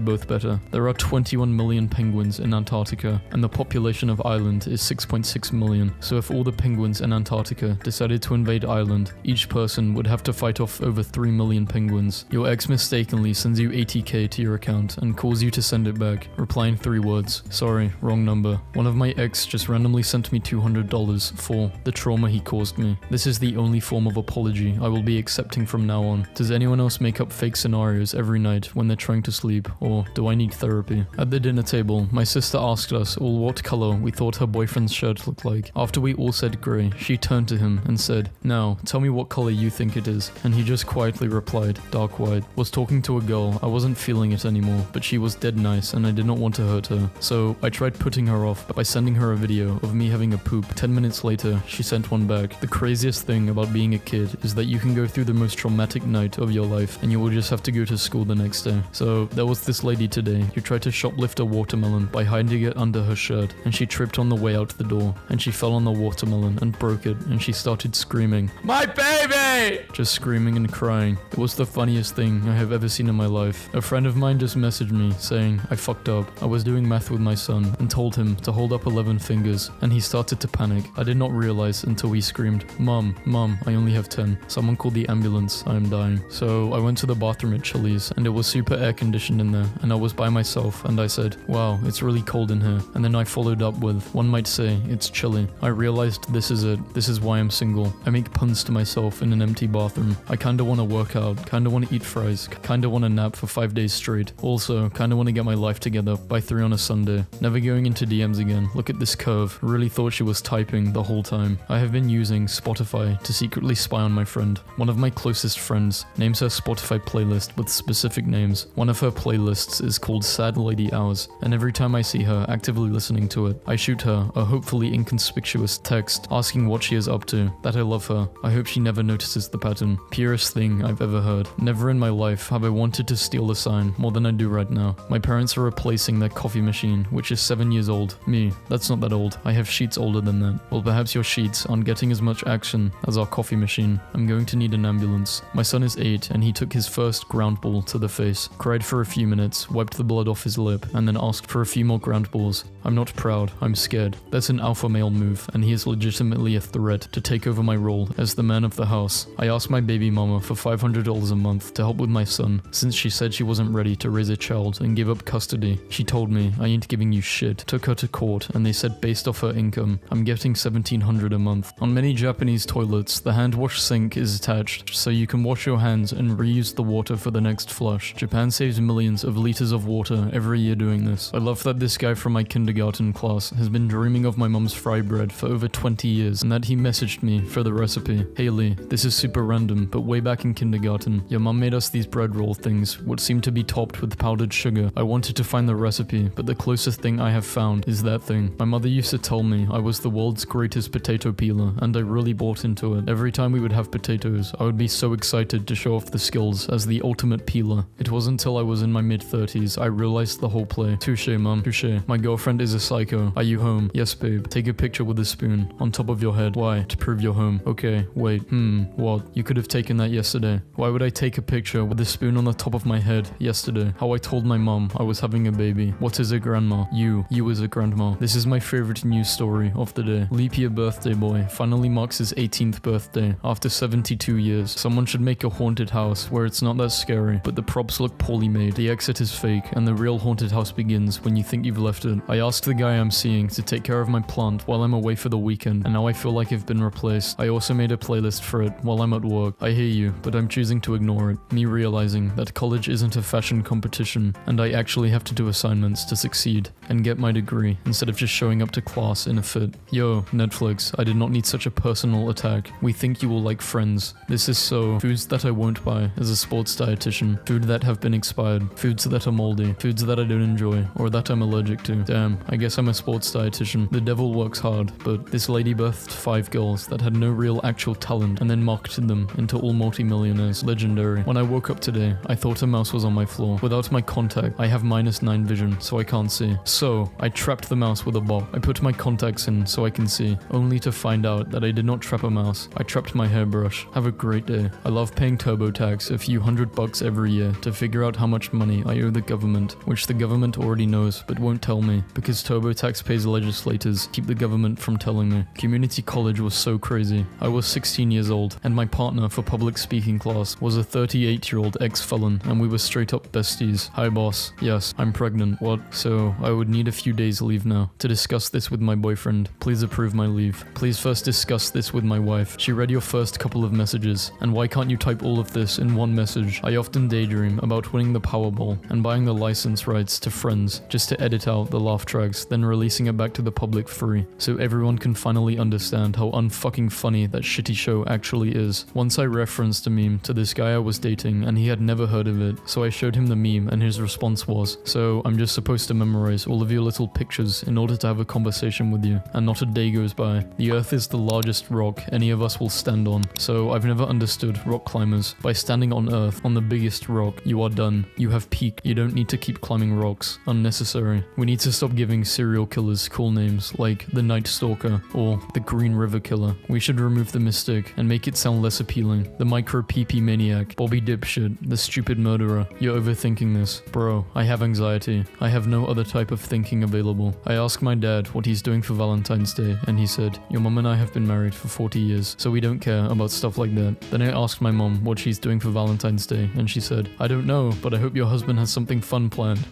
both better. There are 21 million penguins in Antarctica, and the population of Ireland is 6.6 million. So if all the penguins in Antarctica decided to invade Ireland, each person would have to fight off over 3 million penguins. Your ex mistakenly sends you 80k to your account and calls you to send it back, replying 3 words. Sorry, wrong number. One of my ex just randomly sent me $200 for the trauma he caused me. This is the only form of apology I will be accepting from now on. Does anyone else make up fake scenarios every night when they're trying to sleep, or do I need therapy? At the dinner table, my sister asked us all what color we thought her boyfriend's shirt looked like. After we all said grey, she turned to him and said, now, tell me what color you think it is. And he just quietly replied, dark white. Was talking to a girl, I wasn't feeling it anymore, but she was dead nice and I did not want to hurt her. So I tried putting her off by sending her a video of me having a poop. 10 minutes later, she sent one back. The craziest thing about being a kid is that you can go through the most traumatic night of your life and you will just have to go to school the next day. So there was this lady today who tried to shoplift a watermelon by hiding it under her shirt, and she tripped on the way out the door and she fell on the watermelon and broke it, and she started screaming, "My baby!" Just screaming and crying. It was the funniest thing I have ever seen in my life. A friend of mine just messaged me saying, I fucked up. I was doing math with my son and told him to hold up 11 fingers, and he started to panic. I did not realize until he screamed, Mom, I only have 10. Someone called the ambulance, I am dying. So I went to the bathroom at Chili's and it was super air conditioned in there, and I was by myself and I said, wow, it's really cold in here. And then I followed up with, one might say, it's chilly. I realized this is it. This is why I'm single. I make puns to myself in an empty bathroom. I kinda wanna work out, kinda wanna eat fries, kinda wanna nap for 5 days straight. Also, kinda wanna get my life together by 3 on a Sunday. Never going into DMs again. Look at this curve. Really thought she was typing the whole time. I have been using Spotify to secretly spy on my friend. One of my closest friends names her Spotify playlist with specific names. One of her playlists is called Sad Lady Hours, and every time I see her actively listening to it, I shoot her a hopefully inconspicuous text asking what she is up to, that I love her. I hope she never notices the pattern. Purest thing I've ever heard. Never in my life have I wanted to steal a sign more than I do right now. My parents are replacing their coffee machine, which is 7 years old. Me, that's not that old. I have sheets older than that. Well, perhaps your sheets aren't getting as much action as our coffee machine. I'm going to need an ambulance. My son is 8 and he took his first ground ball to the face, cried for a few minutes, wiped the blood off his lip, and then asked for a few more ground balls. I'm not proud, I'm scared. That's an alpha male move, and he is legitimately a threat to take over my role as the man of the house. I asked my baby mama for $500 a month to help with my son, since she said she wasn't ready to raise a child and give up custody. She told me, I ain't giving you shit. Took her to court, and they said based off her income, I'm getting $1,700 a month. On many Japanese toilets, the hand wash sink is attached, so you can wash your hands and reuse the water for the next flush. Japan saves millions of liters of water every year doing this. I love that this guy from my kindergarten class has been dreaming of my mom's fry bread for over 20 years, and that he messaged me for the recipe. Hey Lee, this is super random, but way back in kindergarten, your mom made us these bread roll things, what seemed to be topped with powdered sugar. I wanted to find the recipe, but the closest thing I have found is that thing. My mother used to tell me I was the world's greatest potato peeler, and I really bought into it. Every time we would have potatoes, I would be so excited to show off the skills as the ultimate peeler. It wasn't until I was in my mid-30s I realized the whole play. Touche, mom, touche. My girlfriend is a psycho. Are you home? Yes, babe. Take a picture with a spoon on top of your head. Why? To prove you're home. Okay, wait. What? You could have taken that yesterday. Why would I take a picture with a spoon on the top of my head yesterday? How I told my mom I was having a baby. What is a grandma? You as a grandma. This is my favorite news story of the day. Leap year birthday boy finally marks his 18th birthday after 72 years. Someone should make a haunted house where it's not that scary, but the props look poorly made. The exit is fake, and the real haunted house begins when you think you've left it. I asked the guy I'm seeing to take care of my plant while I'm away for the weekend, and now I feel like I've been replaced. I also made a playlist for it while I'm at work. I hear you, but I'm choosing to ignore it. Me realizing that college isn't a fashion competition, and I actually have to do assignments to succeed and get my degree instead of just showing up to class in a fit. Yo, Netflix, I did not need such a personal attack. We think you will like Friends. This is so. Foods that I won't buy as a sports dietitian. Food that have been expired. Foods that are moldy. Foods that I don't enjoy or that I'm allergic to. Damn, I guess I'm a sports dietitian. The devil works hard, but this lady birthed 5 girls that had no real actual talent and then marketed them into all multi-millionaires. Legendary. When I woke up today, I thought a mouse was on my floor. Without my contact, I have -9 vision, so I can't see. So, I trapped the mouse with a bot. I put my contacts in so I can see, only to find out that I did not trap a mouse. I trapped my hairbrush. Have a great day. I love paying TurboTax a few $100 every year to figure out how much money I owe the government, which the government already knows but won't tell me, because TurboTax pays legislators keep the government from telling me. Community college was so crazy. I was 16 years old, and my partner for public speaking class was a 38-year-old ex-felon, and we were straight up besties. Hi boss. Yes, I'm pregnant. What? So, I would need a few days leave now to discuss this with my boyfriend. Please approve my leave. Please first discuss this with my wife. She read your first couple of messages, and why can't you type all of this in one message? I often daydream about winning the Powerball and buying the license rights to Friends just to edit out the laugh tracks, then releasing it back to the public free, so everyone can finally understand how unfucking funny that shitty show actually is. Once I referenced a meme to this guy I was dating, and he had never heard of it, so I showed him the meme, and his response was, so I'm just supposed to memorize all of your little pictures in order to have a conversation with you, and not a day goes by. The earth is the largest rock any of us will stand on, so I've never understood rock climbers. By standing on earth, on the biggest rock, you are done. You have peaked. You don't need to keep climbing rocks. Unnecessary. We need to stop giving serial killers cool names like the Night Stalker or the Green River Killer. We should remove the mystic and make it sound less appealing. The micro PP maniac, Bobby Dipshit, the stupid murderer. You're overthinking this. Bro, I have anxiety. I have no other type of thinking available. I asked my dad what he's doing for Valentine's Day, and he said, your mom and I have been married for 40 years, so we don't care about stuff like that. Then I asked my mom what she's doing for Valentine's Day, and she said, I don't know, but I hope your husband has something fun planned.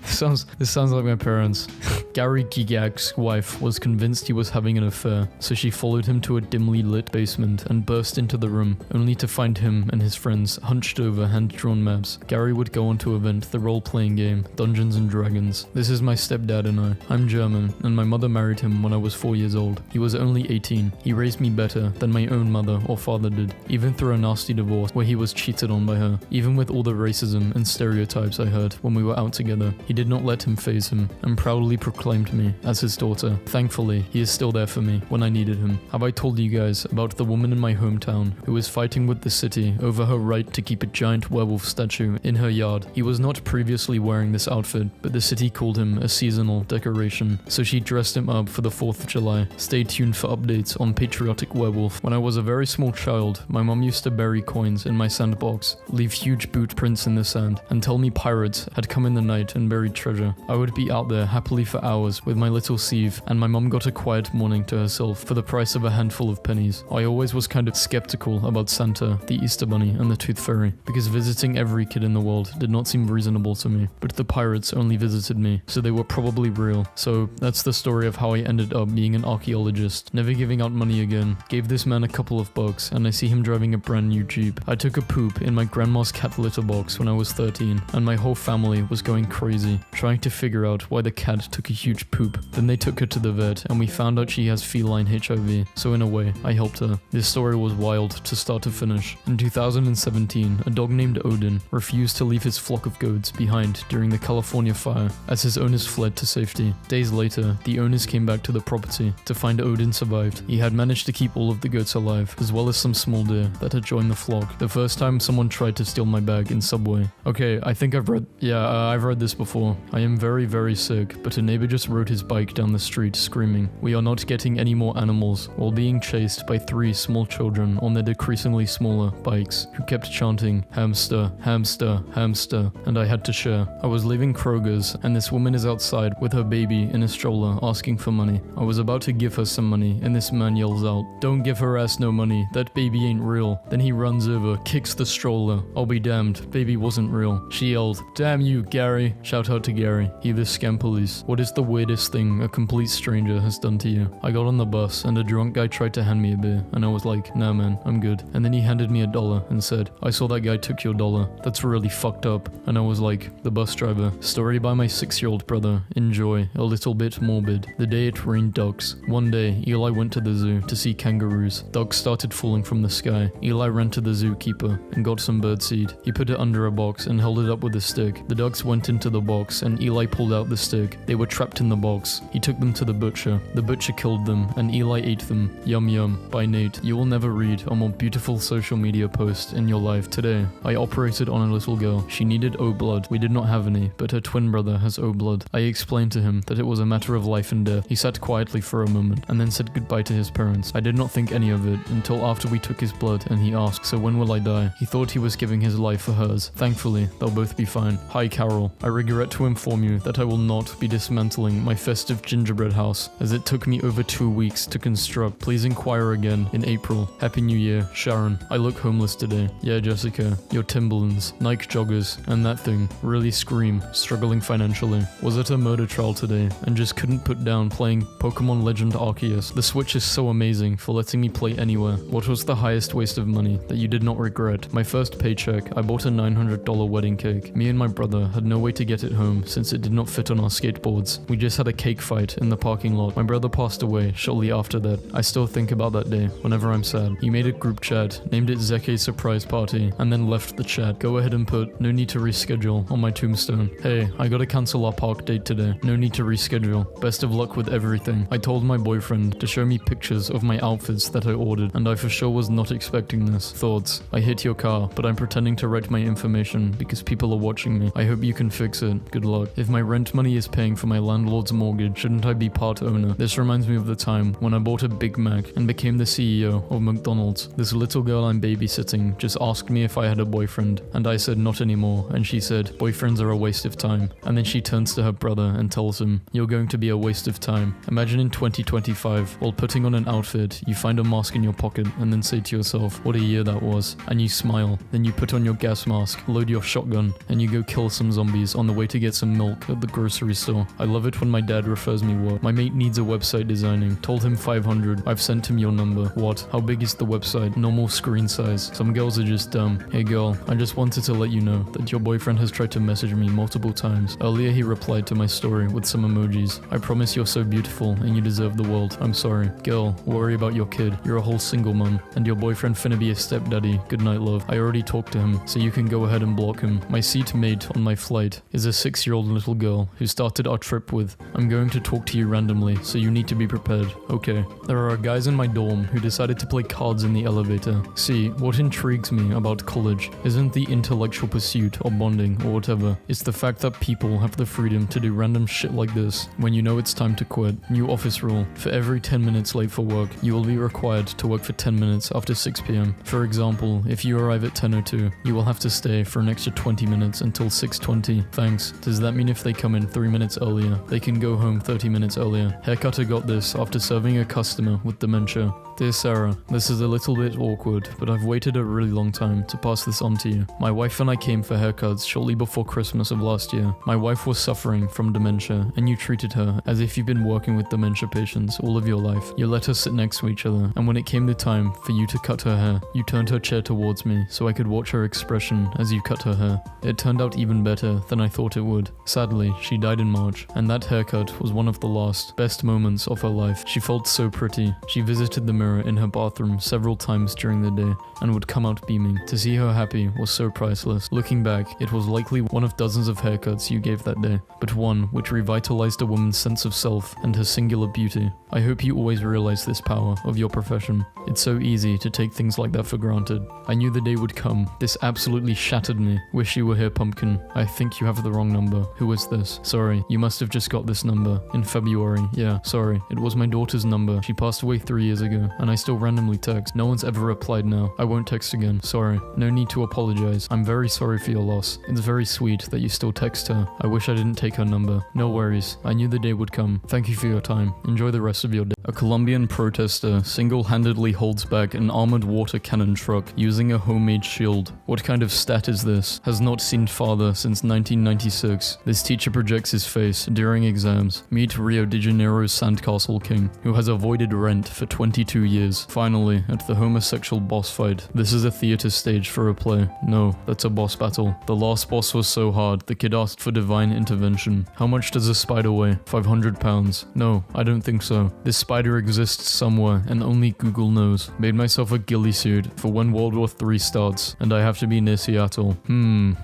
This sounds like my parents. Gary Gygax's wife was convinced he was having an affair, so she followed him to a dimly lit basement and burst into the room, only to find him and his friends hunched over hand-drawn maps. Gary would go on to invent the role-playing game Dungeons and Dragons. This is my stepdad and I. I'm German, and my mother married him when I was 4 years old. He was only 18. He raised me better than my own mother or father did, even through a nasty divorce where he was cheated on by her. Even with all the racism and stereotypes I heard when we were out together, he did not let him faze him, and proudly proclaimed me as his daughter. Thankfully, he is still there for me when I needed him. Have I told you guys about the woman in my hometown who was fighting with the city over her right to keep a giant werewolf statue in her yard? He was not previously wearing this outfit, but the city called him a seasonal decoration, so she dressed him up for the 4th of July. Stay tuned for updates on Patriotic Werewolf. When I was a very small child, my mom used to bury coins in my sandbox, leave huge boot prints in the sand, and tell me pirates had come in the night and buried treasure. I would be out there happily for hours with my little sieve, and my mom got a quiet morning to herself for the price of a handful of pennies. I always was kind of skeptical about Santa, the Easter Bunny, and the Tooth Fairy, because visiting every kid in the world did not seem reasonable to me. But the pirates only visited me, so they were probably real. So that's the story of how I ended up being an archaeologist, never giving out money again. Gave this man a couple of bucks, and I see him driving a brand new Jeep. I took a poop in my grandma's cat litter box when I was 13, and my whole family was going crazy, trying to figure out why the cat took a huge poop. Then they took her to the vet, and we found out she has feline HIV, so in a way, I helped her. This story was wild to start to finish. In 2017, a dog named Odin refused to leave his flock of goats behind during the California fire, as his owners fled to safety. Days later, the owners came back to the property to find Odin survived. He had managed to keep all of the goats alive, as well as some small deer that had joined the flock. The first time someone tried to steal my bag in Subway. Okay, I think I've read this before. I am very, very sick, but a neighbor just rode his bike down the street screaming, "We are not getting any more animals," while being chased by 3 small children on their decreasingly smaller bikes, who kept chanting, "Hamster, hamster, hamster," and I had to share. I was leaving Kroger's, and this woman is outside with her baby in a stroller asking for money. I was about to give her some money, and this man yells out, "Don't give her ass no money, that baby ain't real." Then he runs over, kicks the stroller. I'll be damned, baby wasn't real. She yelled, "Damn you, Gary." Shout out to Gary. He the scam police. What is the weirdest thing a complete stranger has done to you? I got on the bus, and a drunk guy tried to hand me a beer, and I was like, "Nah man, I'm good." And then he handed me $1 and said, "I saw that guy took your $1. That's really fucked up." And I was like, "The bus driver." Story by my 6-year-old brother. Enjoy. A little bit morbid. The day it rained ducks. One day, Eli went to the zoo to see kangaroos. Ducks started falling from the sky. Eli ran to the zookeeper and got some birdseed. He put it under a box and held it up with a stick. The ducks went into the box and Eli pulled out the stick. They were trapped in the box. He took them to the butcher. The butcher killed them and Eli ate them. Yum yum. By Nate. You will never read a more beautiful social media post in your life. Today, I operated on a little girl. She needed O blood. We did not have any, but her twin brother has O blood. I explained to him that it was a matter of life and death. He sat quietly for a moment and then said goodbye to his parents. I did not think any of it until after we took his blood and he asked, "So when will I die?" He thought he was giving his life for hers. Thankfully, they'll both be fine. Hi Carol. I regret to inform you that I will not be dismantling my festive gingerbread house, as it took me over 2 weeks to construct. Please inquire again in April. Happy New Year, Sharon. I look homeless today. Yeah, Jessica. Your Timberlands, Nike joggers, and that thing. Really scream. Struggling financially. Was at a murder trial today and just couldn't put down playing Pokemon Legend Arceus. The Switch is so amazing for letting me play anywhere. What was the highest waste of money that you did not regret? My first paycheck, I bought a $900 wedding cake. Me and my brother had no way to get it home since it did not fit on our skateboards. We just had a cake fight in the parking lot. My brother passed away shortly after that. I still think about that day whenever I'm sad. He made a group chat, named it Zeke's surprise party, and then left the chat. Go ahead and put "no need to reschedule" on my tombstone. Hey, I gotta cancel our park date today. No need to reschedule. Best of luck with everything. I told my boyfriend to show me pictures of my outfits that I ordered, and I for sure was not expecting this. Thoughts. I hit your car, but I'm pretending to write my information because people are watching me. I hope you can fix it. Good luck. If my rent money is paying for my landlord's mortgage, shouldn't I be part owner? This reminds me of the time when I bought a Big Mac and became the CEO of McDonald's. This little girl I'm babysitting just asked me if I had a boyfriend, and I said not anymore, and she said, "Boyfriends are a waste of time." And then she turns to her brother and tells him, "You're going to be a waste of time." Imagine in 2025, while putting on an outfit, you find a mask in your pocket and then say to yourself, "What a year that was," and you smile. Then you put on your gas mask, load your shotgun, and you go kill some zombies on the way to get some milk at the grocery store. I love love it when my dad refers me work. My mate needs a website designing. Told him 500. I've sent him your number. What? How big is the website? Normal screen size. Some girls are just dumb. Hey girl, I just wanted to let you know that your boyfriend has tried to message me multiple times. Earlier he replied to my story with some emojis. I promise you're so beautiful and you deserve the world. I'm sorry. Girl, worry about your kid. You're a whole single mum. And your boyfriend finna be a stepdaddy. Good night, love. I already talked to him, so you can go ahead and block him. My seat mate on my flight is a 6-year-old little girl who started our trip with, I'm going to talk to you randomly, so you need to be prepared. Okay. There are guys in my dorm who decided to play cards in the elevator. See, what intrigues me about college isn't the intellectual pursuit or bonding or whatever. It's the fact that people have the freedom to do random shit like this when you know it's time to quit. New office rule. For every 10 minutes late for work, you will be required to work for 10 minutes after 6 p.m. For example, if you arrive at 10:02, you will have to stay for an extra 20 minutes until 6:20. Thanks. Does that mean if they come in 3 minutes earlier, they can go home 30 minutes earlier? Haircutter got this after serving a customer with dementia. Dear Sarah, this is a little bit awkward, but I've waited a really long time to pass this on to you. My wife and I came for haircuts shortly before Christmas of last year. My wife was suffering from dementia, and you treated her as if you've been working with dementia patients all of your life. You let her sit next to each other, and when it came the time for you to cut her hair, you turned her chair towards me so I could watch her expression as you cut her hair. It turned out even better than I thought it would. Sadly, she died in March, and that haircut was one of the last, best moments of her life. She felt so pretty. She visited the mirror in her bathroom several times during the day and would come out beaming. To see her happy was so priceless. Looking back, it was likely one of dozens of haircuts you gave that day, but one which revitalized a woman's sense of self and her singular beauty. I hope you always realize this power of your profession. It's so easy to take things like that for granted. I knew the day would come. This absolutely shattered me. Wish you were here, Pumpkin. I think you have the wrong number. Who is this? Sorry, you must have just got this number. In February. Yeah, sorry. It was my daughter's number. She passed away 3 years ago, and I still randomly text. No one's ever replied now. I won't text again. Sorry. No need to apologize. I'm very sorry for your loss. It's very sweet that you still text her. I wish I didn't take her number. No worries. I knew the day would come. Thank you for your time. Enjoy the rest of your day. A Colombian protester single-handedly holds back an armored water cannon truck using a homemade shield. What kind of stat is this? Has not seen father since 1996. This teacher projects his face during exams. Meet Rio de Janeiro's Sandcastle King, who has avoided rent for 22 years. Finally, at the homosexual boss fight. This is a theater stage for a play. No, that's a boss battle. The last boss was so hard, the kid asked for divine intervention. How much does a spider weigh? 500 pounds. No, I don't think so. This spider exists somewhere, and only Google knows. Made myself a ghillie suit for when World War III starts, and I have to be near Seattle.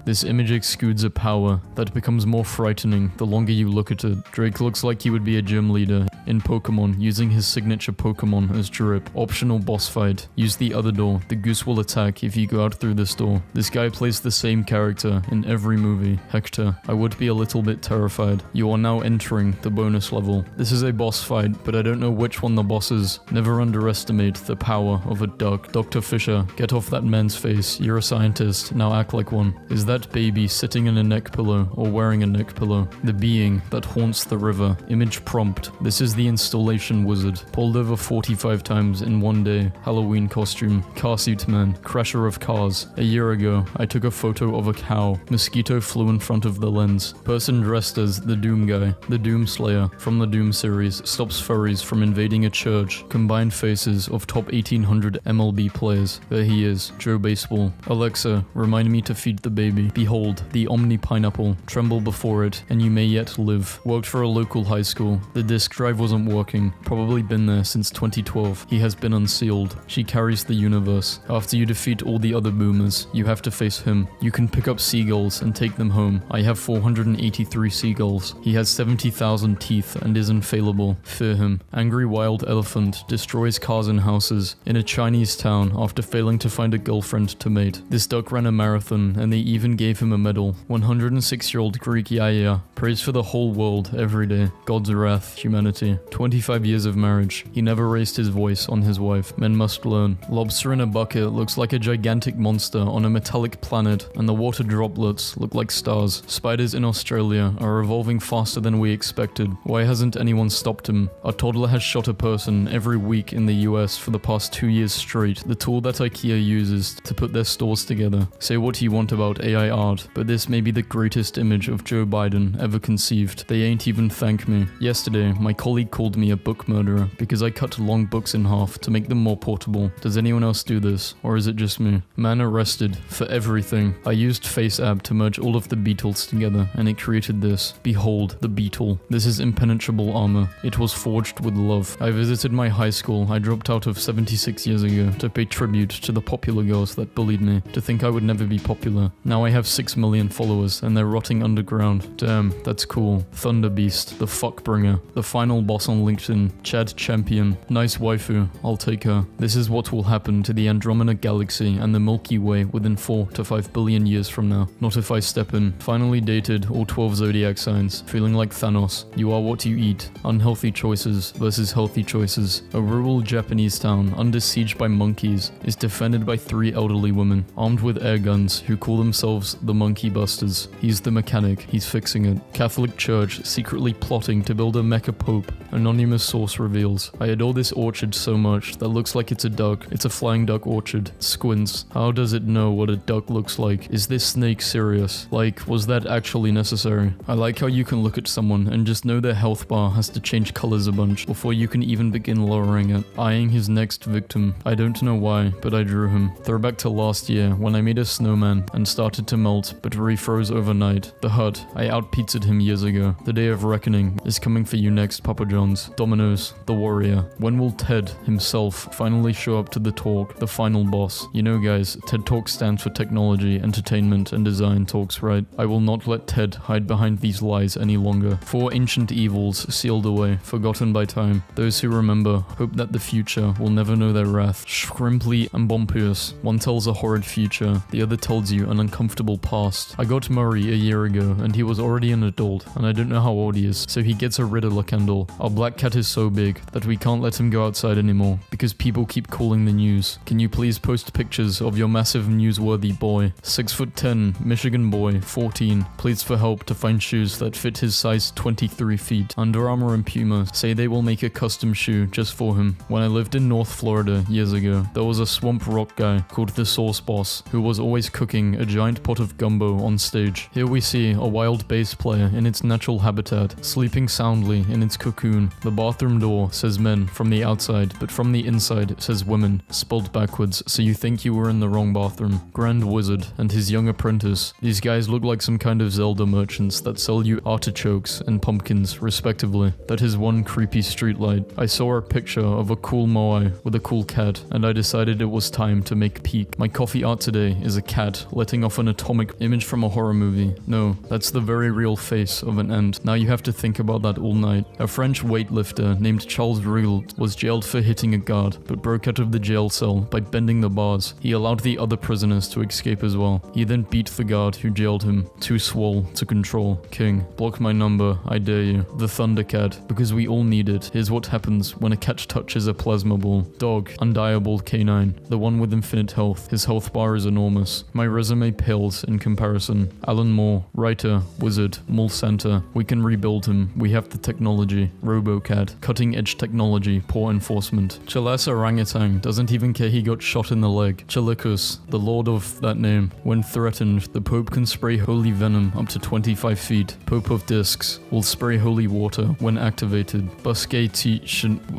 This image exudes a power that becomes more frightening the longer you look at it. Drake looks like he would be a gym leader in Pokemon, using his signature Pokemon as Drip. Optional boss fight. Use the other door. The goose will attack if you go out through this door. This guy plays the same character in every movie. Hector. I would be a little bit terrified. You are now entering the bonus level. This is a boss fight, but I don't know which one the boss is. Never underestimate the power of a duck. Dr. Fisher, get off that man's face. You're a scientist. Now act like one. Is that baby sitting in a neck pillow or wearing a neck pillow? The being that haunts the river. Image prompt. This is the installation wizard. Pulled over 45 times in one day. Halloween costume. Car suit man. Crasher of cars. A year ago, I took a photo of a cow. Mosquito flew in front of the lens. Person dressed as the Doom guy. The Doom Slayer from the Doom series stops furries from invading a church. Combined faces of top 1800 MLB players. There he is. Joe Baseball. Alexa, remind me to feed the baby. Behold, the Omni Pineapple. Tremble before it, and you may yet live. Worked for a local high school. The disk drive wasn't working. Probably been there since 2012. He has been unsealed. She carries the universe. After you defeat all the other boomers, you have to face him. You can pick up seagulls and take them home. I have 483 seagulls. He has 70,000 teeth and is infallible. Fear him. Angry wild elephant destroys cars and houses in a Chinese town after failing to find a girlfriend to mate. This duck ran a marathon and they even gave him a medal. 106-year-old Greek Yaya prays for the whole world every day. God's wrath, humanity. 25 years of marriage. He never raised his voice on his wife. Men must learn. Lobster in a bucket looks like a gigantic monster on a metallic planet, and the water droplets look like stars. Spiders in Australia are evolving faster than we expected. Why hasn't anyone stopped him? A toddler has shot a person every week in the US for the past 2 years straight. The tool that IKEA uses to put their stores together. Say what you want about AI art, but this may be the greatest image of Joe Biden ever conceived. They ain't even thank me. Yesterday, my colleague called me a book murderer because I cut long books in half to make them more portable. Does anyone else do this, or is it just me? Man arrested for everything. I used FaceApp to merge all of the Beetles together, and it created this. Behold, the Beetle. This is impenetrable armor. It was forged with love. I visited my high school I dropped out of 76 years ago to pay tribute to the popular girls that bullied me, to think I would never be popular. Now I have 6 million followers, and they're rotting underground. Damn, that's cool. Thunder Beast, the fuckbringer, the final boss on LinkedIn, Chad Champion. Nice waifu, I'll take her. This is what will happen to the Andromeda Galaxy and the Milky Way within 4 to 5 billion years from now. Not if I step in. Finally dated all 12 zodiac signs, feeling like Thanos. You are what you eat. Unhealthy choices versus healthy choices. A rural Japanese town under siege by monkeys is defended by 3 elderly women armed with air guns who call themselves the Monkey Busters. He's the mechanic, he's fixing it. Catholic Church secretly plotting to build a mecha pope. Anonymous source reveals. I adore this orchard so much that looks like it's a duck. It's a flying duck orchard. Squints. How does it know what a duck looks like? Is this snake serious? Like, was that actually necessary? I like how you can look at someone and just know their health bar has to change colors a bunch before you can even begin lowering it. Eyeing his next victim. I don't know why, but I drew him. Throwback to last year when I made a snowman and started to melt but refroze overnight. The hut. I out-pizzaed him years ago. The day of reckoning is coming for you next, Papa John's. Domino's. The warrior. When will Ted himself finally show up to the talk? The final boss. You know guys, TED Talk stands for technology, entertainment, and design talks, right? I will not let Ted hide behind these lies any longer. 4 ancient evils sealed away, forgotten by time. Those who remember hope that the future will never know their wrath. Shrimply and Bompius. One tells a horrid future, the other tells you an uncomfortable past. I got Murray a year ago, and he was already an adult, and I don't know how old he is, so he gets a Riddler candle. Our black cat is so big that we can't let him go outside anymore, because people keep calling the news. Can you please post pictures of your massive newsworthy boy? 6'10", Michigan boy, 14, pleads for help to find shoes that fit his size 23 feet. Under Armour and Puma say they will make a custom shoe just for him. When I lived in North Florida years ago, there was a swamp rock guy called the Sauce Boss who was always cooking a giant pot of gumbo on stage. Here we see a wild bass player in its natural habitat, sleeping soundly in its cocoon. The bathroom door says men from the outside, but from the inside it says women, spelled backwards, so you think you were in the wrong bathroom. Grand Wizard and his young apprentice. These guys look like some kind of Zelda merchants that sell you artichokes and pumpkins, respectively. That is one creepy streetlight. I saw a picture of a cool moai with a cool cat, and I decided it was time to make peak. My coffee art today is a cat letting off an atomic image from a horror movie. No, that's the very real face of an ant. Now you have to think about that all night. A French weightlifter named Charles Rigaud was jailed for hitting a guard, but broke out of the jail cell by bending the bars. He allowed the other prisoners to escape as well. He then beat the guard who jailed him. Too swole to control. King, block my number, I dare you. The Thundercat, because we all need it. Here's what happens when a cat touches a plasma ball. Dog, undieable canine, the one with infinite health. His health bar is enormous. My resume pales in comparison. Alan Moore, writer, wizard, Mul Santa. We can rebuild him. We have the technology. RoboCat, cutting edge technology, poor enforcement. Chalas orangutan doesn't even care he got shot in the leg. Chalicus, the lord of that name. When threatened, the Pope can spray holy venom up to 25 feet. Pope of Discs will spray holy water when activated. Busquet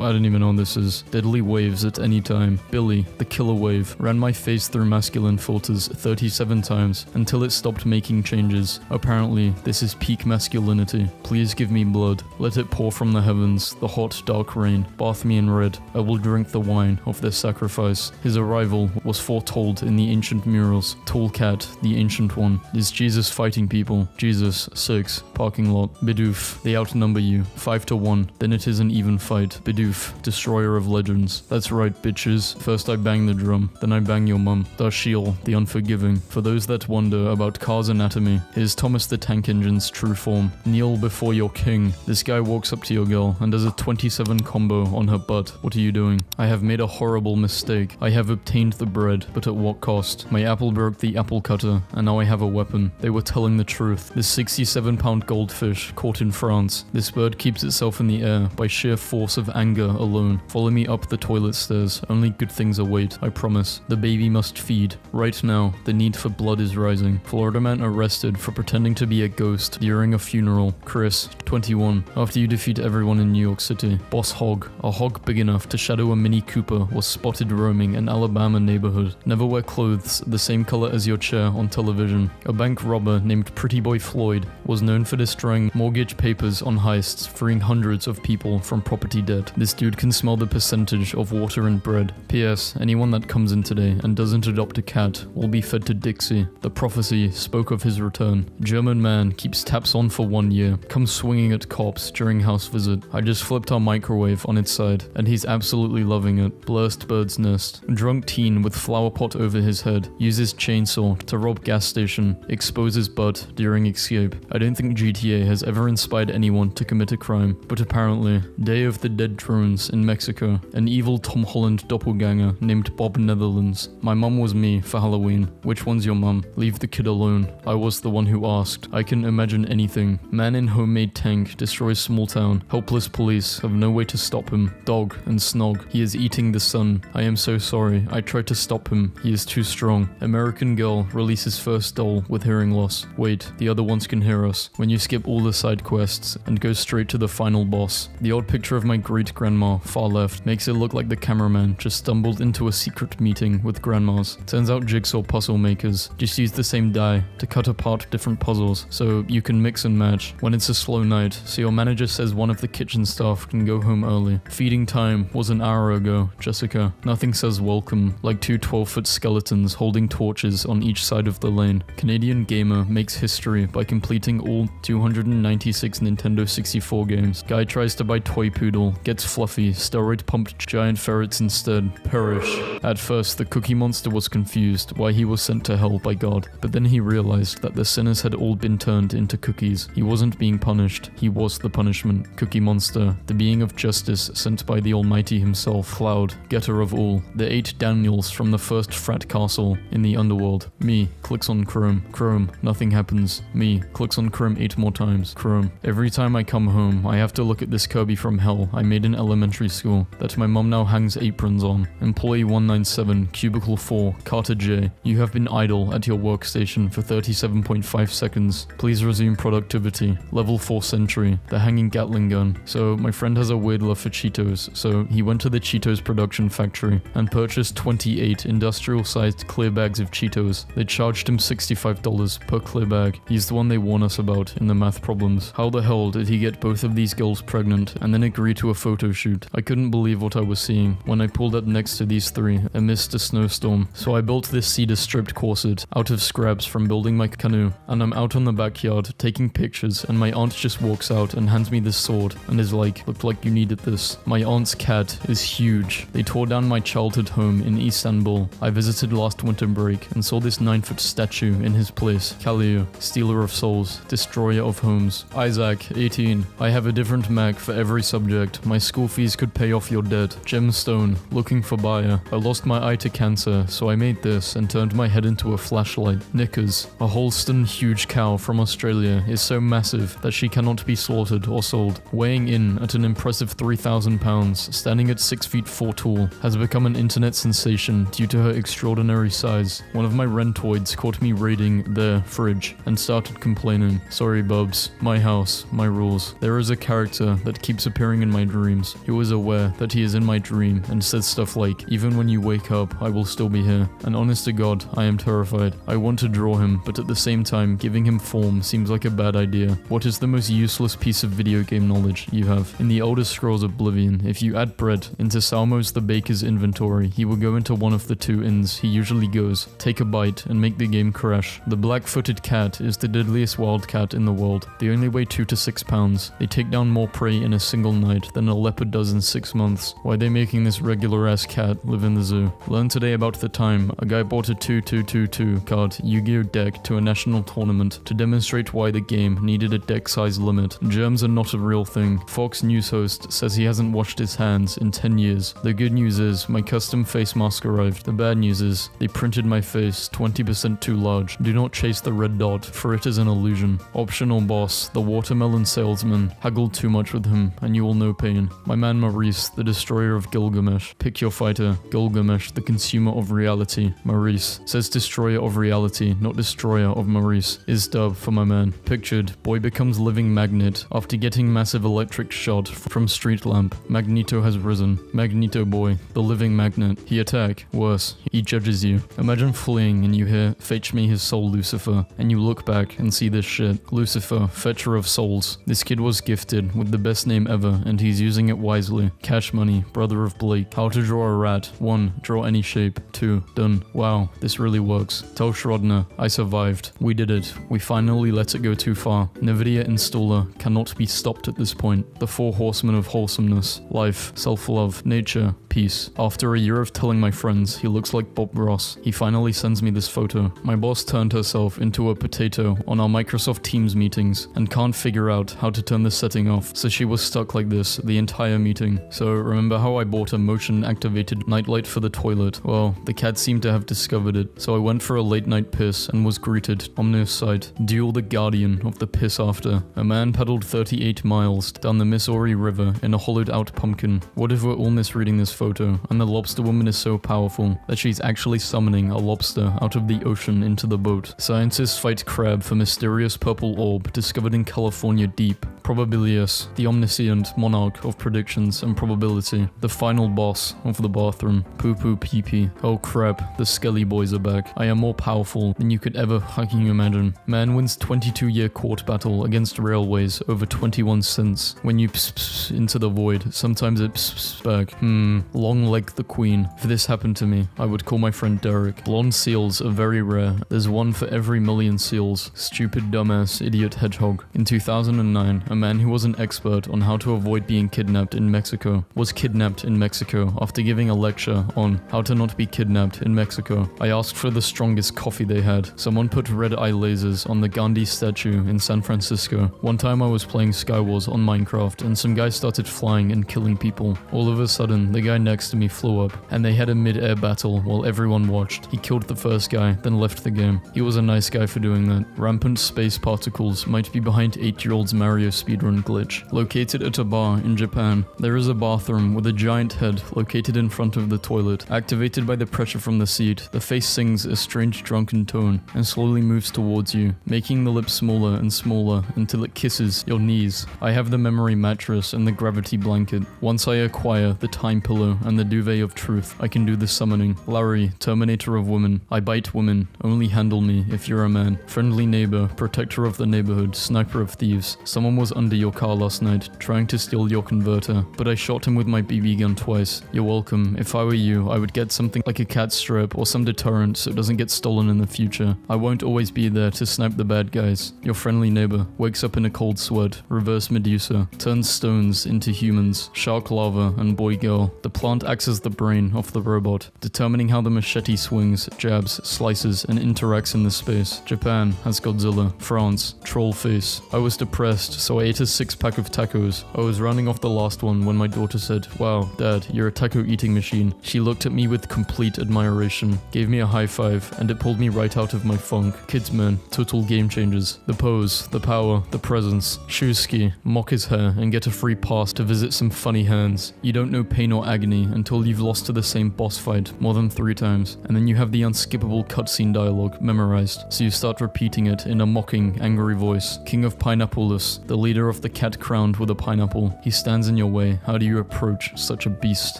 I don't even know what this is. Deadly waves at any time. Billy, the killer wave, ran my face through masculine filters 37 times until it stopped making changes. Apparently, this is peak masculinity. Please give me blood. Let it pour from the heavens, the hot, dark rain. Bath me in red. I will drink the wine of their sacrifice. His arrival was foretold in the ancient murals. Tall Cat, the ancient one. Is Jesus fighting people? Jesus, 6. Parking lot. Bidoof, they outnumber you. 5 to 1. Then it is an even fight. Bidoof, destroyer of legends. That's right, bitches. First I bang the drum, then I bang your mum. Dashiel, the unforgiving. For those that wonder about Cars anatomy, here's Thomas the Tank Engine's true form. Kneel before your king. This guy walks up to your girl and does a 27 combo on her butt. What are you doing? I have made a horrible mistake. I have obtained the bread, but at what cost? My apple broke the apple cutter, and now I have a weapon. They were telling the truth. This 67-pound goldfish caught in France. This bird keeps itself in the air by sheer force of anger alone. Follow me up the toilet stairs. Only good things await, I promise. The baby must feed. Right now, the need for blood is rising. Florida man arrested for pretending to be a ghost during a funeral General, Chris, 21. After you defeat everyone in New York City, Boss Hog, a hog big enough to shadow a Mini Cooper, was spotted roaming an Alabama neighborhood. Never wear clothes the same color as your chair on television. A bank robber named Pretty Boy Floyd was known for destroying mortgage papers on heists, freeing hundreds of people from property debt. This dude can smell the percentage of water in bread. P.S. Anyone that comes in today and doesn't adopt a cat will be fed to Dixie. The prophecy spoke of his return. German man keeps taps on for 1 year, comes swinging at cops during house visit. I just flipped our microwave on its side, and he's absolutely loving it. Blurst bird's nest. Drunk teen with flower pot over his head uses chainsaw to rob gas station, exposes butt during escape. I don't think GTA has ever inspired anyone to commit a crime, but apparently, Day of the Dead drones in Mexico, an evil Tom Holland doppelganger named Bob Netherlands. My mum was me for Halloween. Which one's your mum? Leave the kid alone. I was the one who asked. I can imagine anything. Man in homemade tank destroys small town. Helpless police have no way to stop him. Dog and snog. He is eating the sun. I am so sorry. I tried to stop him. He is too strong. American girl releases first doll with hearing loss. Wait, the other ones can hear us. When you skip all the side quests and go straight to the final boss. The old picture of my great grandma, far left, makes it look like the cameraman just stumbled into a secret meeting with grandmas. Turns out jigsaw puzzle makers just use the same die to cut apart different puzzles, so you can mix and match when it's a slow night, so your manager says one of the kitchen staff can go home early. Feeding time was an hour ago, Jessica. Nothing says welcome like two 12-foot skeletons holding torches on each side of the lane. Canadian gamer makes history by completing all 296 Nintendo 64 games. Guy tries to buy toy poodle, gets fluffy, steroid pumped giant ferrets instead. Perish. At first, the Cookie Monster was confused why he was sent to hell by God, but then he realized that the sinners had all been turned into cookies. He wasn't being punished, he was the punishment. Cookie Monster, the being of justice sent by the Almighty himself. Cloud, getter of all. The 8 Daniels from the first frat castle in the underworld. Me, clicks on Chrome. Chrome, nothing happens. Me, clicks on Chrome 8 more times. Chrome. Every time I come home, I have to look at this Kirby from hell I made in elementary school that my mom now hangs aprons on. Employee 197, Cubicle 4, Carter J. You have been idle at your workstation for 37.5 seconds. Please resume productivity. Level 4 Sentry, the hanging Gatling gun. So my friend has a weird love for Cheetos, so he went to the Cheetos production factory and purchased 28 industrial-sized clear bags of Cheetos. They charged him $65 per clear bag. He's the one they warn us about in the math problems. How the hell did he get both of these girls pregnant and then agree to a photo shoot? I couldn't believe what I was seeing when I pulled up next to these three amidst a snowstorm. So I built this cedar stripped corset out of scraps from building my canoe, and I'm out on the backyard taking pictures, and my aunt just walks out and hands me this sword and is like, looked like you needed this. My aunt's cat is huge. They tore down my childhood home in Istanbul. I visited last winter break and saw this 9-foot statue in his place. Kaleo, stealer of souls, destroyer of homes. Isaac, 18. I have a different Mac for every subject. My school fees could pay off your debt. Gemstone, looking for buyer. I lost my eye to cancer, so I made this and turned my head into a flashlight. Knickers, a Holstein huge cow from Australia, is so massive that she cannot be slaughtered or sold. Weighing in at an impressive 3,000 pounds, standing at 6 feet 4 tall, has become an internet sensation due to her extraordinary size. One of my rentoids caught me raiding their fridge and started complaining. Sorry bubs, my house, my rules. There is a character that keeps appearing in my dreams, who is aware that he is in my dream and says stuff like, even when you wake up, I will still be here. And honest to God, I am terrified. I want to draw him, but at the same time, giving him form seems like a bad idea. What is the most useless piece of video game knowledge you have? In the Elder Scrolls Oblivion, if you add bread into Salmos the baker's inventory, he will go into one of the 2 inns he usually goes, take a bite, and make the game crash. The black-footed cat is the deadliest wildcat in the world. They only weigh 2 to 6 pounds. They take down more prey in a single night than a leopard does in 6 months. Why are they making this regular-ass cat live in the zoo? Learn today about the time a guy bought a 2222 card Yu-Gi-Oh deck to a national tournament to demonstrate why the game needed a deck size limit. Germs are not a real thing. Fox News host says he hasn't washed his hands in 10 years. The good news is my custom face mask arrived. The bad news is they printed my face 20% too large. Do not chase the red dot, for it is an illusion. Optional boss, the watermelon salesman. Haggle too much with him and you will know pain. My man Maurice, the destroyer of Gilgamesh. Pick your fighter. Gilgamesh, the consumer of reality. Maurice says destroyer of reality, not destroyer of Maurice. Is dub for my man. Pictured Boy becomes living magnet after getting massive electric shot from street lamp. Magneto has risen. Magneto boy, the living magnet. He attack. Worse, he judges you. Imagine fleeing and you hear, fetch me his soul Lucifer. And you look back and see this shit. Lucifer, fetcher of souls. This kid was gifted with the best name ever and he's using it wisely. Cash Money, brother of Blake. How to draw a rat. 1. Draw any shape. 2. Done. Wow, this really works. Tell Schrodner, I survived. We did it. We finally let it go too far. NVIDIA installer cannot be stopped at this point. The 4 horsemen of wholesomeness. Life, self-love, nature, peace. After a year of telling my friends he looks like Bob Ross, he finally sends me this photo. My boss turned herself into a potato on our Microsoft Teams meetings and can't figure out how to turn the setting off, so she was stuck like this the entire meeting. So remember how I bought a motion activated nightlight for the toilet? Well, the cat seemed to have discovered it, so I went for a late night piss and was greeted. Ominous sight. Duel the guardian of the piss after. A man paddled 38 miles down the Missouri River in a hollowed out pumpkin. What if we're all misreading this photo and the lobster woman is so powerful that she's actually summoning a lobster out of the ocean into the boat? Scientists fight crab for mysterious purple orb discovered in California deep. Probabilius, the omniscient monarch of predictions and probability, the final boss of the bathroom. Poo poo pee pee. Oh crap, the Skelly boys are back. I am more powerful than you could ever fucking imagine. Man wins 22-year court battle against railways over 21 cents. When you pss into the void, sometimes it pss back. Long leg the queen. If this happened to me, I would call my friend Derek. Blonde seals are very rare. There's one for every million seals. Stupid dumbass idiot hedgehog. In 2009, a man who was an expert on how to avoid being kidnapped in Mexico was kidnapped in Mexico after giving a lecture on how to not be kidnapped in Mexico. I asked for the strongest coffee they had. Someone put red eye lasers on the Gandhi statue in San Francisco. One time I was playing Skywars on Minecraft and some guy started flying and killing people. All of a sudden, the guy next to me flew up and they had a mid-air battle while everyone watched. He killed the first guy, then left the game. He was a nice guy for doing that. Rampant space particles might be behind 8-year-old's Mario speedrun glitch. Located at a bar in Japan, there is a bathroom with a giant head located in front of the toilet. Activated by the pressure from the seat, the face sings a strange drunken tone and slowly moves towards you, making the lips smaller and smaller until it kisses your knees. I have the memory mattress and the gravity blanket. Once I acquire the time pillow and the duvet of truth, I can do the summoning. Larry, Terminator of women. I bite women. Only handle me if you're a man. Friendly neighbor, protector of the neighborhood, sniper of thieves. Someone was under your car last night, trying to steal your converter, but I shot him with my BB gun twice. You're welcome. If I were you, I would get something like a cat strip or some deterrent so it doesn't get stolen in the future. I won't always be there to snipe the bad guys. Your friendly neighbor wakes up in a cold sweat. Reverse Medusa. Turns stones into humans. Shark lava and boy girl. The plant acts as the brain of the robot, determining how the machete swings, jabs, slices, and interacts in the space. Japan has Godzilla. France, troll face. I was depressed, so I ate a 6-pack of tacos. I was rounding off the last one when my daughter said, "Wow, Dad, you're a taco eating machine." She looked at me with complete admiration, gave me a high five, and it pulled me right out of my funk. Kids man, total game changers. The pose, the power, the presence. Shuski, mock his hair and get a free pass to visit some funny hands. You don't know pain or agony until you've lost to the same boss fight more than 3 times, and then you have the unskippable cutscene dialogue memorized, so you start repeating it in a mocking, angry voice. King of Pineappleus, the leader of the cat crowned with a pineapple. He stands in your way. How do you approach such a beast?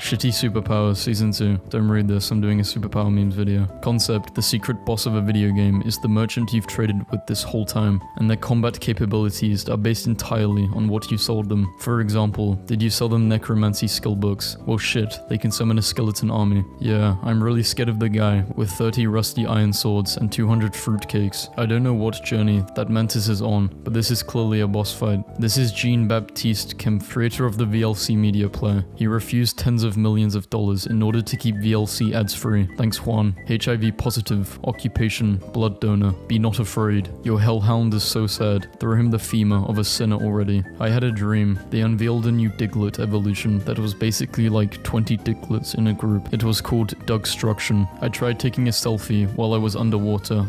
Shitty Superpowers Season 2. Don't read this, I'm doing a superpower memes video. Concept: the secret boss of a video game is the merchant you've traded with this whole time, and their combat capabilities are based entirely on what you sold them. For example, did you sell them necromancy skill books? Well shit, they can summon a skeleton army. Yeah, I'm really scared of the guy with 30 rusty iron swords and 200 fruitcakes. I don't know what journey that Mantis is on, but this is clearly a boss fight. This is Jean-Baptiste Kempf, creator of the VLC media player. He refused tens of millions of dollars in order to keep VLC ads free. Thanks Juan. HIV positive, occupation, blood donor. Be not afraid. Your hellhound is so sad. Throw him the femur of a sinner already. I had a dream. They unveiled a new Diglett evolution that was basically like 20 Digletts in a group. It was called Dugstruction. I tried taking a selfie while I was underwater.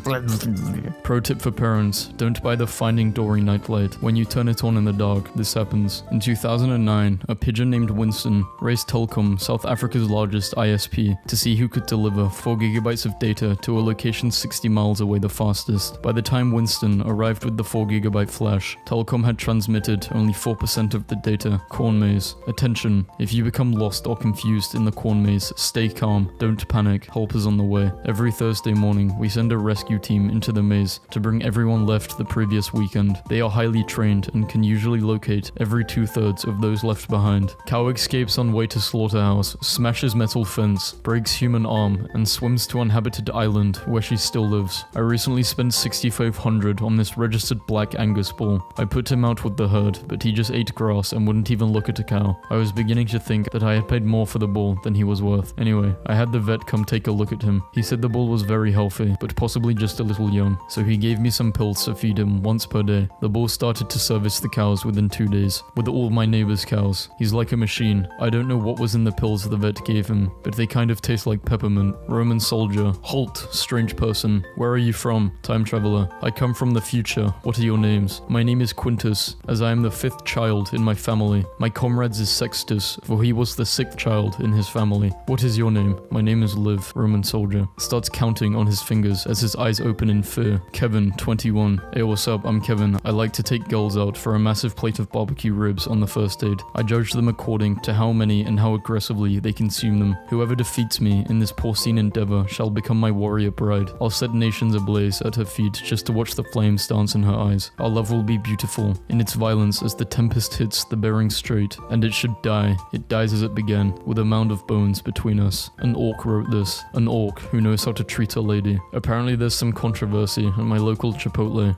Pro tip for parents, don't buy the Finding Dory nightlight. When you turn it on in the dark, this happens. In 2009, a pigeon named Winston raced Telkom, South Africa's largest ISP, to see who could deliver 4 gigabytes of data to a location 60 miles away the fastest. By the time Winston arrived with the 4 4GB flash. Telecom had transmitted only 4% of the data. Corn maze. Attention, if you become lost or confused in the corn maze, stay calm, don't panic, help is on the way. Every Thursday morning, we send a rescue team into the maze to bring everyone left the previous weekend. They are highly trained and can usually locate every 2/3 of those left behind. Cow escapes on way to slaughterhouse, smashes metal fence, breaks human arm, and swims to uninhabited island where she still lives. I recently spent 6,500 on this registered black Angus bull. I put him out with the herd, but he just ate grass and wouldn't even look at a cow. I was beginning to think that I had paid more for the bull than he was worth. Anyway, I had the vet come take a look at him. He said the bull was very healthy, but possibly just a little young, so he gave me some pills to feed him once per day. The bull started to service the cows within 2 days, with all my neighbors' cows. He's like a machine. I don't know what was in the pills the vet gave him, but they kind of taste like peppermint. Roman soldier. Halt, strange person. Where are you from? Time traveler. I come from the future. What are your names? My name is Quintus, as I am the 5th child in my family. My comrades is Sextus, for he was the 6th child in his family. What is your name? My name is Liv. Roman soldier. Starts counting on his fingers as his eyes open in fear. Kevin, 21. Hey, what's up? I'm Kevin. I like to take girls out for a massive plate of barbecue ribs on the first date. I judge them according to how many and how aggressively they consume them. Whoever defeats me in this porcine endeavor shall become my warrior bride. I'll set nations ablaze at her feet just to watch the flames dance in her eyes. Our love will be beautiful in its violence as the tempest hits the Bering Strait, and it should die. It dies as it began, with a mound of bones between us. An orc wrote this. An orc who knows how to treat a lady. Apparently there's some controversy at my local Chipotle.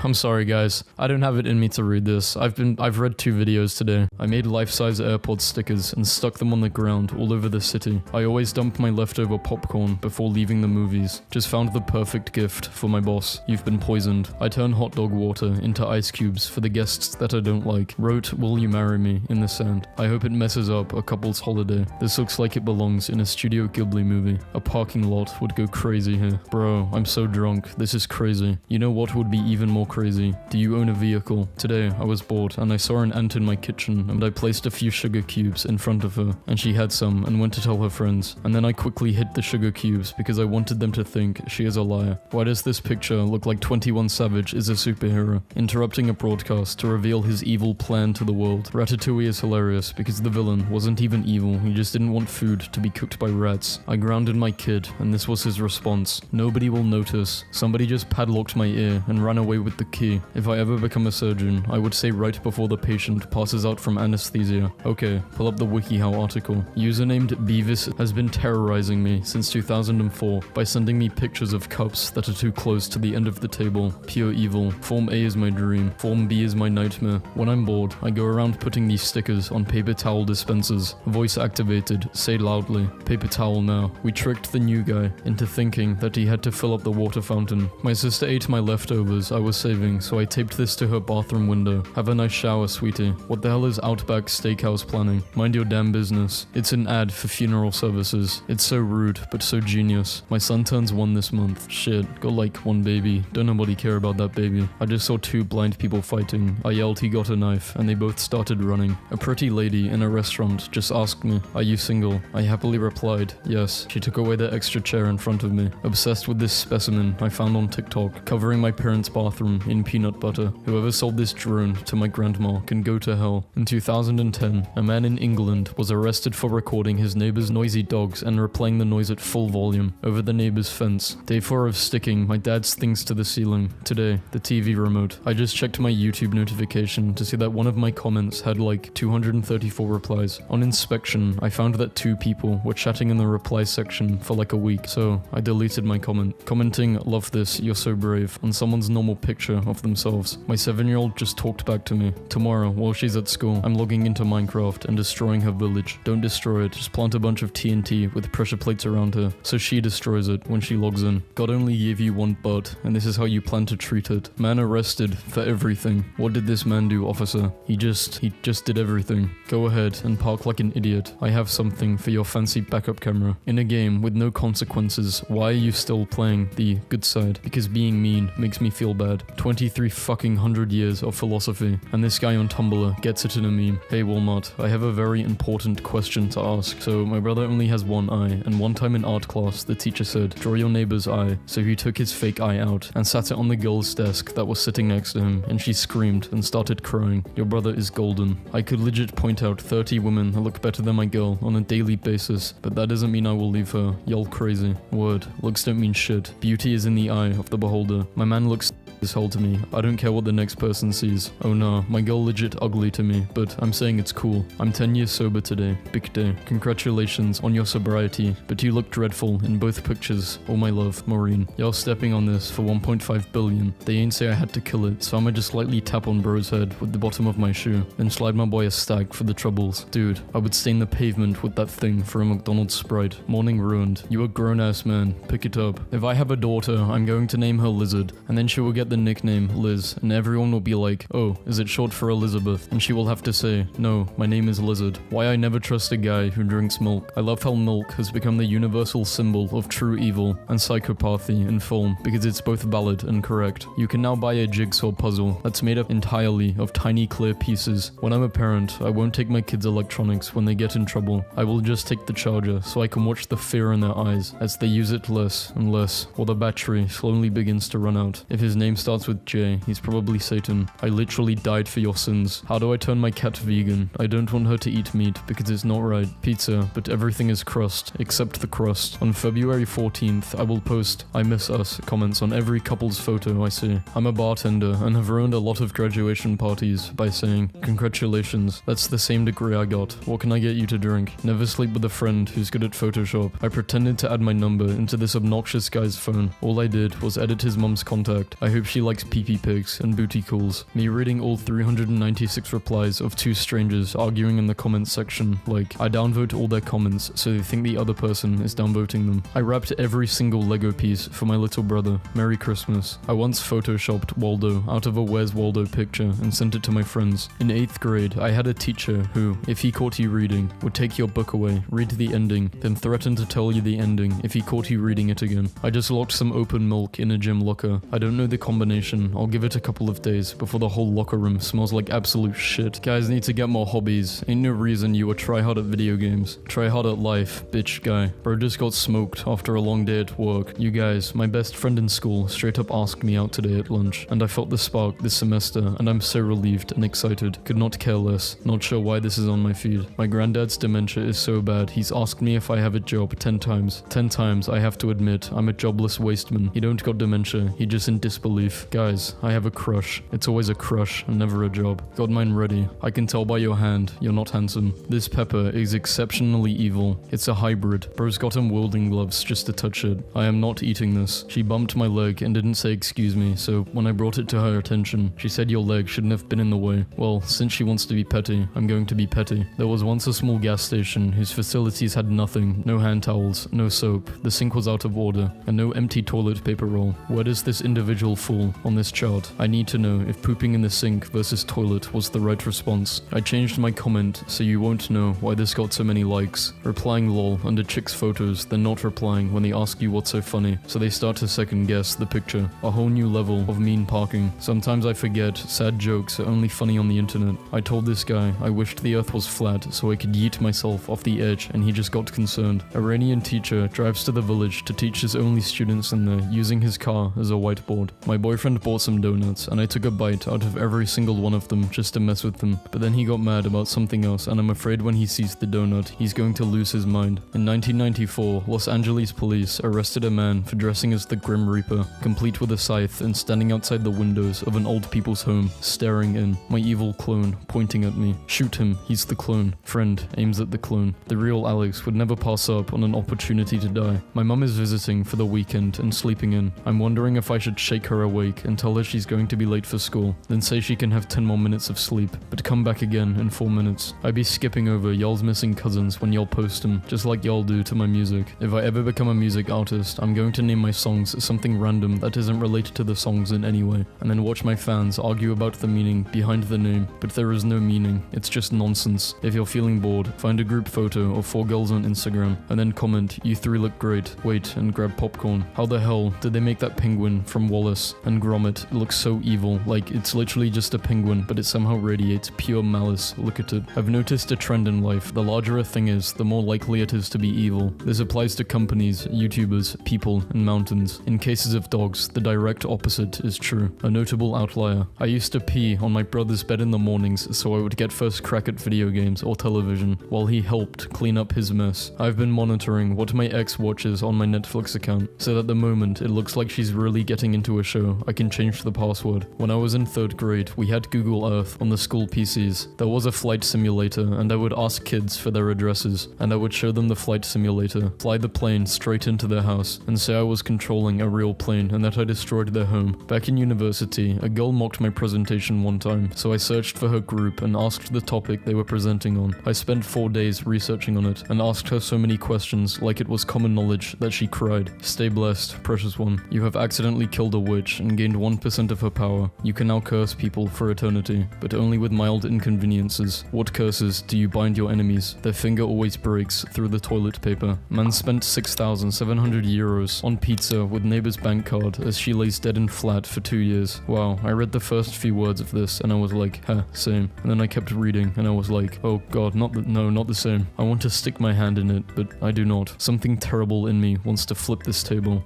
I'm sorry guys. I don't have it in me to read this. I've read 2 videos today. I made life-size AirPod stickers and stuck them on the ground all over the city. I always dump my leftover popcorn before leaving the movies. Just found the perfect gift for my boss. You've been poisoned. I turn hot dog water into ice cubes for the guests that I don't like. Wrote, will you marry me, in the sand. I hope it messes up a couple's holiday. This looks like it belongs in a Studio Ghibli movie. A parking lot would go crazy here. Bro, I'm so drunk. This is crazy. You know what would be even more crazy? Do you own a vehicle? Today, I was bored and I saw an ant in my kitchen and I placed a few sugar cubes in front of her and she had some and went to tell her friends. And then I quickly hid the sugar cubes because I wanted them to think she is a liar. Why does this picture look like 21 Savage is a superhero? Interrupting a broadcast to reveal his evil plan to the world. Ratatouille is hilarious because the villain wasn't even evil, he just didn't want food to be cooked by rats. I grounded my kid and this was his response. Nobody will notice. Somebody just padlocked my ear and ran away with the key. If I ever become a surgeon, I would say right before the patient passes out from anesthesia. Okay, pull up the WikiHow article. User named Beavis has been terrorizing me since 2004 by sending me pictures of cups that are too close to the end of the table. Pure evil. Form A is my dream. Form B is my nightmare. When I'm bored, I go around putting these stickers on paper towel dispensers. Voice activated. Say loudly. Paper towel now. We tricked the new guy into thinking that he had to fill up the water fountain. My sister ate my leftovers I was saving, so I taped this to her bathroom window. Have a nice shower, sweetie. What the hell is Outback Steakhouse planning? Mind your damn business. It's an ad for funeral services. It's so rude, but so genius. My son turns 1 this month. Shit, got like 1 baby. Don't nobody care about that baby. I just saw 2 blind people fighting. I yelled he got a knife, and they both started running. A pretty lady in a restaurant just asked me, are you single? I happily replied, yes. She took away the extra chair in front of me. Obsessed with this specimen I found on TikTok, covering my parents' bathroom in peanut butter. Whoever sold this drone to my grandma can go to hell. In 2010, a man in England was arrested for recording his neighbor's noisy dogs and replaying the noise at full volume over the neighbor's fence. Day 4 of sticking my dad's things to the ceiling. Today, the TV remote. I just checked my YouTube notification to see that one of my comments had like 234 replies. On inspection, I found that 2 people were chatting in the reply section for like a week, so I deleted my comment. Commenting, love this, you're so brave, on someone's normal picture of themselves. My 7-year-old just talked back to me. Tomorrow, while she's at school, I'm logging into Minecraft and destroying her village. Don't destroy it, just plant a bunch of TNT with pressure plates around her, so she destroys it when she logs in. God only gave you 1 butt, and this is how you plan to treat it. Man arrested for everything. What did this man do, officer? He just did everything. Go ahead and park like an idiot. I have something for your fancy backup camera. In a game with no consequences, why are you still playing the good side? Because being mean makes me feel bad. 23 fucking 100 years of philosophy, and this guy on Tumblr gets it in a meme. Hey Walmart, I have a very important question to ask. So my brother only has 1 eye, and one time in art class, the teacher said, draw your neighbor's eye. So he took his fake eye out and sat it on the girl's office desk that was sitting next to him, and she screamed and started crying. Your brother is golden. I could legit point out 30 women that look better than my girl on a daily basis, but that doesn't mean I will leave her. Y'all crazy. Word. Looks don't mean shit. Beauty is in the eye of the beholder. My man looks this whole to me. I don't care what the next person sees. Oh no, my girl legit ugly to me, but I'm saying it's cool. I'm 10 years sober today. Big day. Congratulations on your sobriety, but you look dreadful in both pictures. All my love, Maureen. Y'all stepping on this for 1.5 billion. They ain't say I had to kill it, so I'ma just lightly tap on bro's head with the bottom of my shoe, then slide my boy a stag for the troubles. Dude, I would stain the pavement with that thing for a McDonald's Sprite. Morning ruined. You a grown-ass man. Pick it up. If I have a daughter, I'm going to name her Lizard, and then she will get the nickname Liz, and everyone will be like, oh, is it short for Elizabeth? And she will have to say, no, my name is Lizard. Why I never trust a guy who drinks milk. I love how milk has become the universal symbol of true evil and psychopathy in film, because it's both valid and correct. You can now buy a jigsaw puzzle that's made up entirely of tiny clear pieces. When I'm a parent, I won't take my kids' electronics when they get in trouble. I will just take the charger so I can watch the fear in their eyes as they use it less and less, while the battery slowly begins to run out. If his name starts with J, he's probably Satan. I literally died for your sins. How do I turn my cat vegan? I don't want her to eat meat because it's not right. Pizza, but everything is crust, except the crust. On February 14th, I will post I miss us comments on every couple's photo I see. I'm a bartender and have ruined a lot of graduation parties by saying, congratulations, that's the same degree I got. What can I get you to drink? Never sleep with a friend who's good at Photoshop. I pretended to add my number into this obnoxious guy's phone. All I did was edit his mum's contact. I hope she likes pee-pee pics and booty calls. Me reading all 396 replies of two strangers arguing in the comments section, like, I downvote all their comments so they think the other person is downvoting them. I wrapped every single Lego piece for my little brother. Merry Christmas. I once photoshopped Waldo out of a Where's Waldo picture and sent it to my friends. In 8th grade, I had a teacher who, if he caught you reading, would take your book away, read the ending, then threaten to tell you the ending if he caught you reading it again. I just locked some open milk in a gym locker. I don't know the combination. I'll give it a couple of days before the whole locker room smells like absolute shit. Guys need to get more hobbies. Ain't no reason you would try hard at video games. Try hard at life, bitch guy. Bro just got smoked after a long day at work. You guys, my best friend in school straight up asked me out today at lunch, and I felt the spark this semester, and I'm so relieved and excited. Could not care less. Not sure why this is on my feed. My granddad's dementia is so bad, he's asked me if I have a job 10 times. 10 times I have to admit I'm a jobless wasteman. He don't got dementia, he just in disbelief. Guys, I have a crush. It's always a crush and never a job. Got mine ready. I can tell by your hand, you're not handsome. This pepper is exceptionally evil. It's a hybrid. Bro's got him wielding gloves just to touch it. I am not eating this. She bumped my leg and didn't say excuse me, so when I brought it to her attention, she said your leg shouldn't have been in the way. Well, since she wants to be petty, I'm going to be petty. There was once a small gas station whose facilities had nothing. No hand towels, no soap, the sink was out of order, and no empty toilet paper roll. Where does this individual fall on this chart? I need to know if pooping in the sink versus toilet was the right response. I changed my comment so you won't know why this got so many likes. Replying lol under chicks' photos, then not replying when they ask you what's so funny, so they start to second guess the picture. A whole new level of mean parking. Sometimes I forget sad jokes are only funny on the internet. I told this guy I wished the earth was flat so I could yeet myself off the edge, and he just got concerned. Iranian teacher drives to the village to teach his only students in there using his car as a whiteboard. My boyfriend bought some donuts and I took a bite out of every single one of them just to mess with them, but then he got mad about something else, and I'm afraid when he sees the donut he's going to lose his mind. In 1994, Los Angeles police arrested a man for dressing as the Grim Reaper, complete with a scythe and standing outside the windows of an old people's home, staring in. My evil clone pointing at me. Shoot him, he's the clone. Friend aims at the clone. The real Alex would never pass up on an opportunity to die. My mum is visiting for the weekend and sleeping in. I'm wondering if I should shake her awake and tell her she's going to be late for school, then say she can have 10 more minutes of sleep, but come back again in 4 minutes. I'd be skipping over y'all's missing cousins when y'all post them, just like y'all do to my music. If I ever become a music artist, I'm going to name my songs something random that isn't related to the songs in any way, and then watch my fans argue about the meaning behind the name, but there is no meaning, it's just nonsense. If you're feeling bored, find a group photo of 4 girls on Instagram, and then comment, you 3 look great, wait and grab popcorn. How the hell did they make that penguin from Wallace and Gromit look so evil? Like, it's literally just a penguin, but it somehow radiates pure malice. Look at it. I've noticed a trend in life. The larger a thing is, the more likely it is to be evil. This applies to companies, YouTubers, people, and mountains. In cases of dogs, the direct opposite opposite is true. A notable outlier. I used to pee on my brother's bed in the mornings so I would get first crack at video games or television, while he helped clean up his mess. I've been monitoring what my ex watches on my Netflix account, so that the moment it looks like she's really getting into a show, I can change the password. When I was in 3rd grade, we had Google Earth on the school PCs. There was a flight simulator, and I would ask kids for their addresses, and I would show them the flight simulator, fly the plane straight into their house, and say I was controlling a real plane and that I destroyed their home. Back in university, a girl mocked my presentation one time, so I searched for her group and asked the topic they were presenting on. I spent 4 days researching on it and asked her so many questions like it was common knowledge that she cried. Stay blessed, precious one. You have accidentally killed a witch and gained 1% of her power. You can now curse people for eternity, but only with mild inconveniences. What curses do you bind your enemies? Their finger always breaks through the toilet paper. Man spent 6,700 euros on pizza with neighbor's bank card as she lays dead and flat for 2 years. Wow, I read the first few words of this and I was like, huh, same. And then I kept reading and I was like, oh god, not the same. I want to stick my hand in it, but I do not. Something terrible in me wants to flip this table.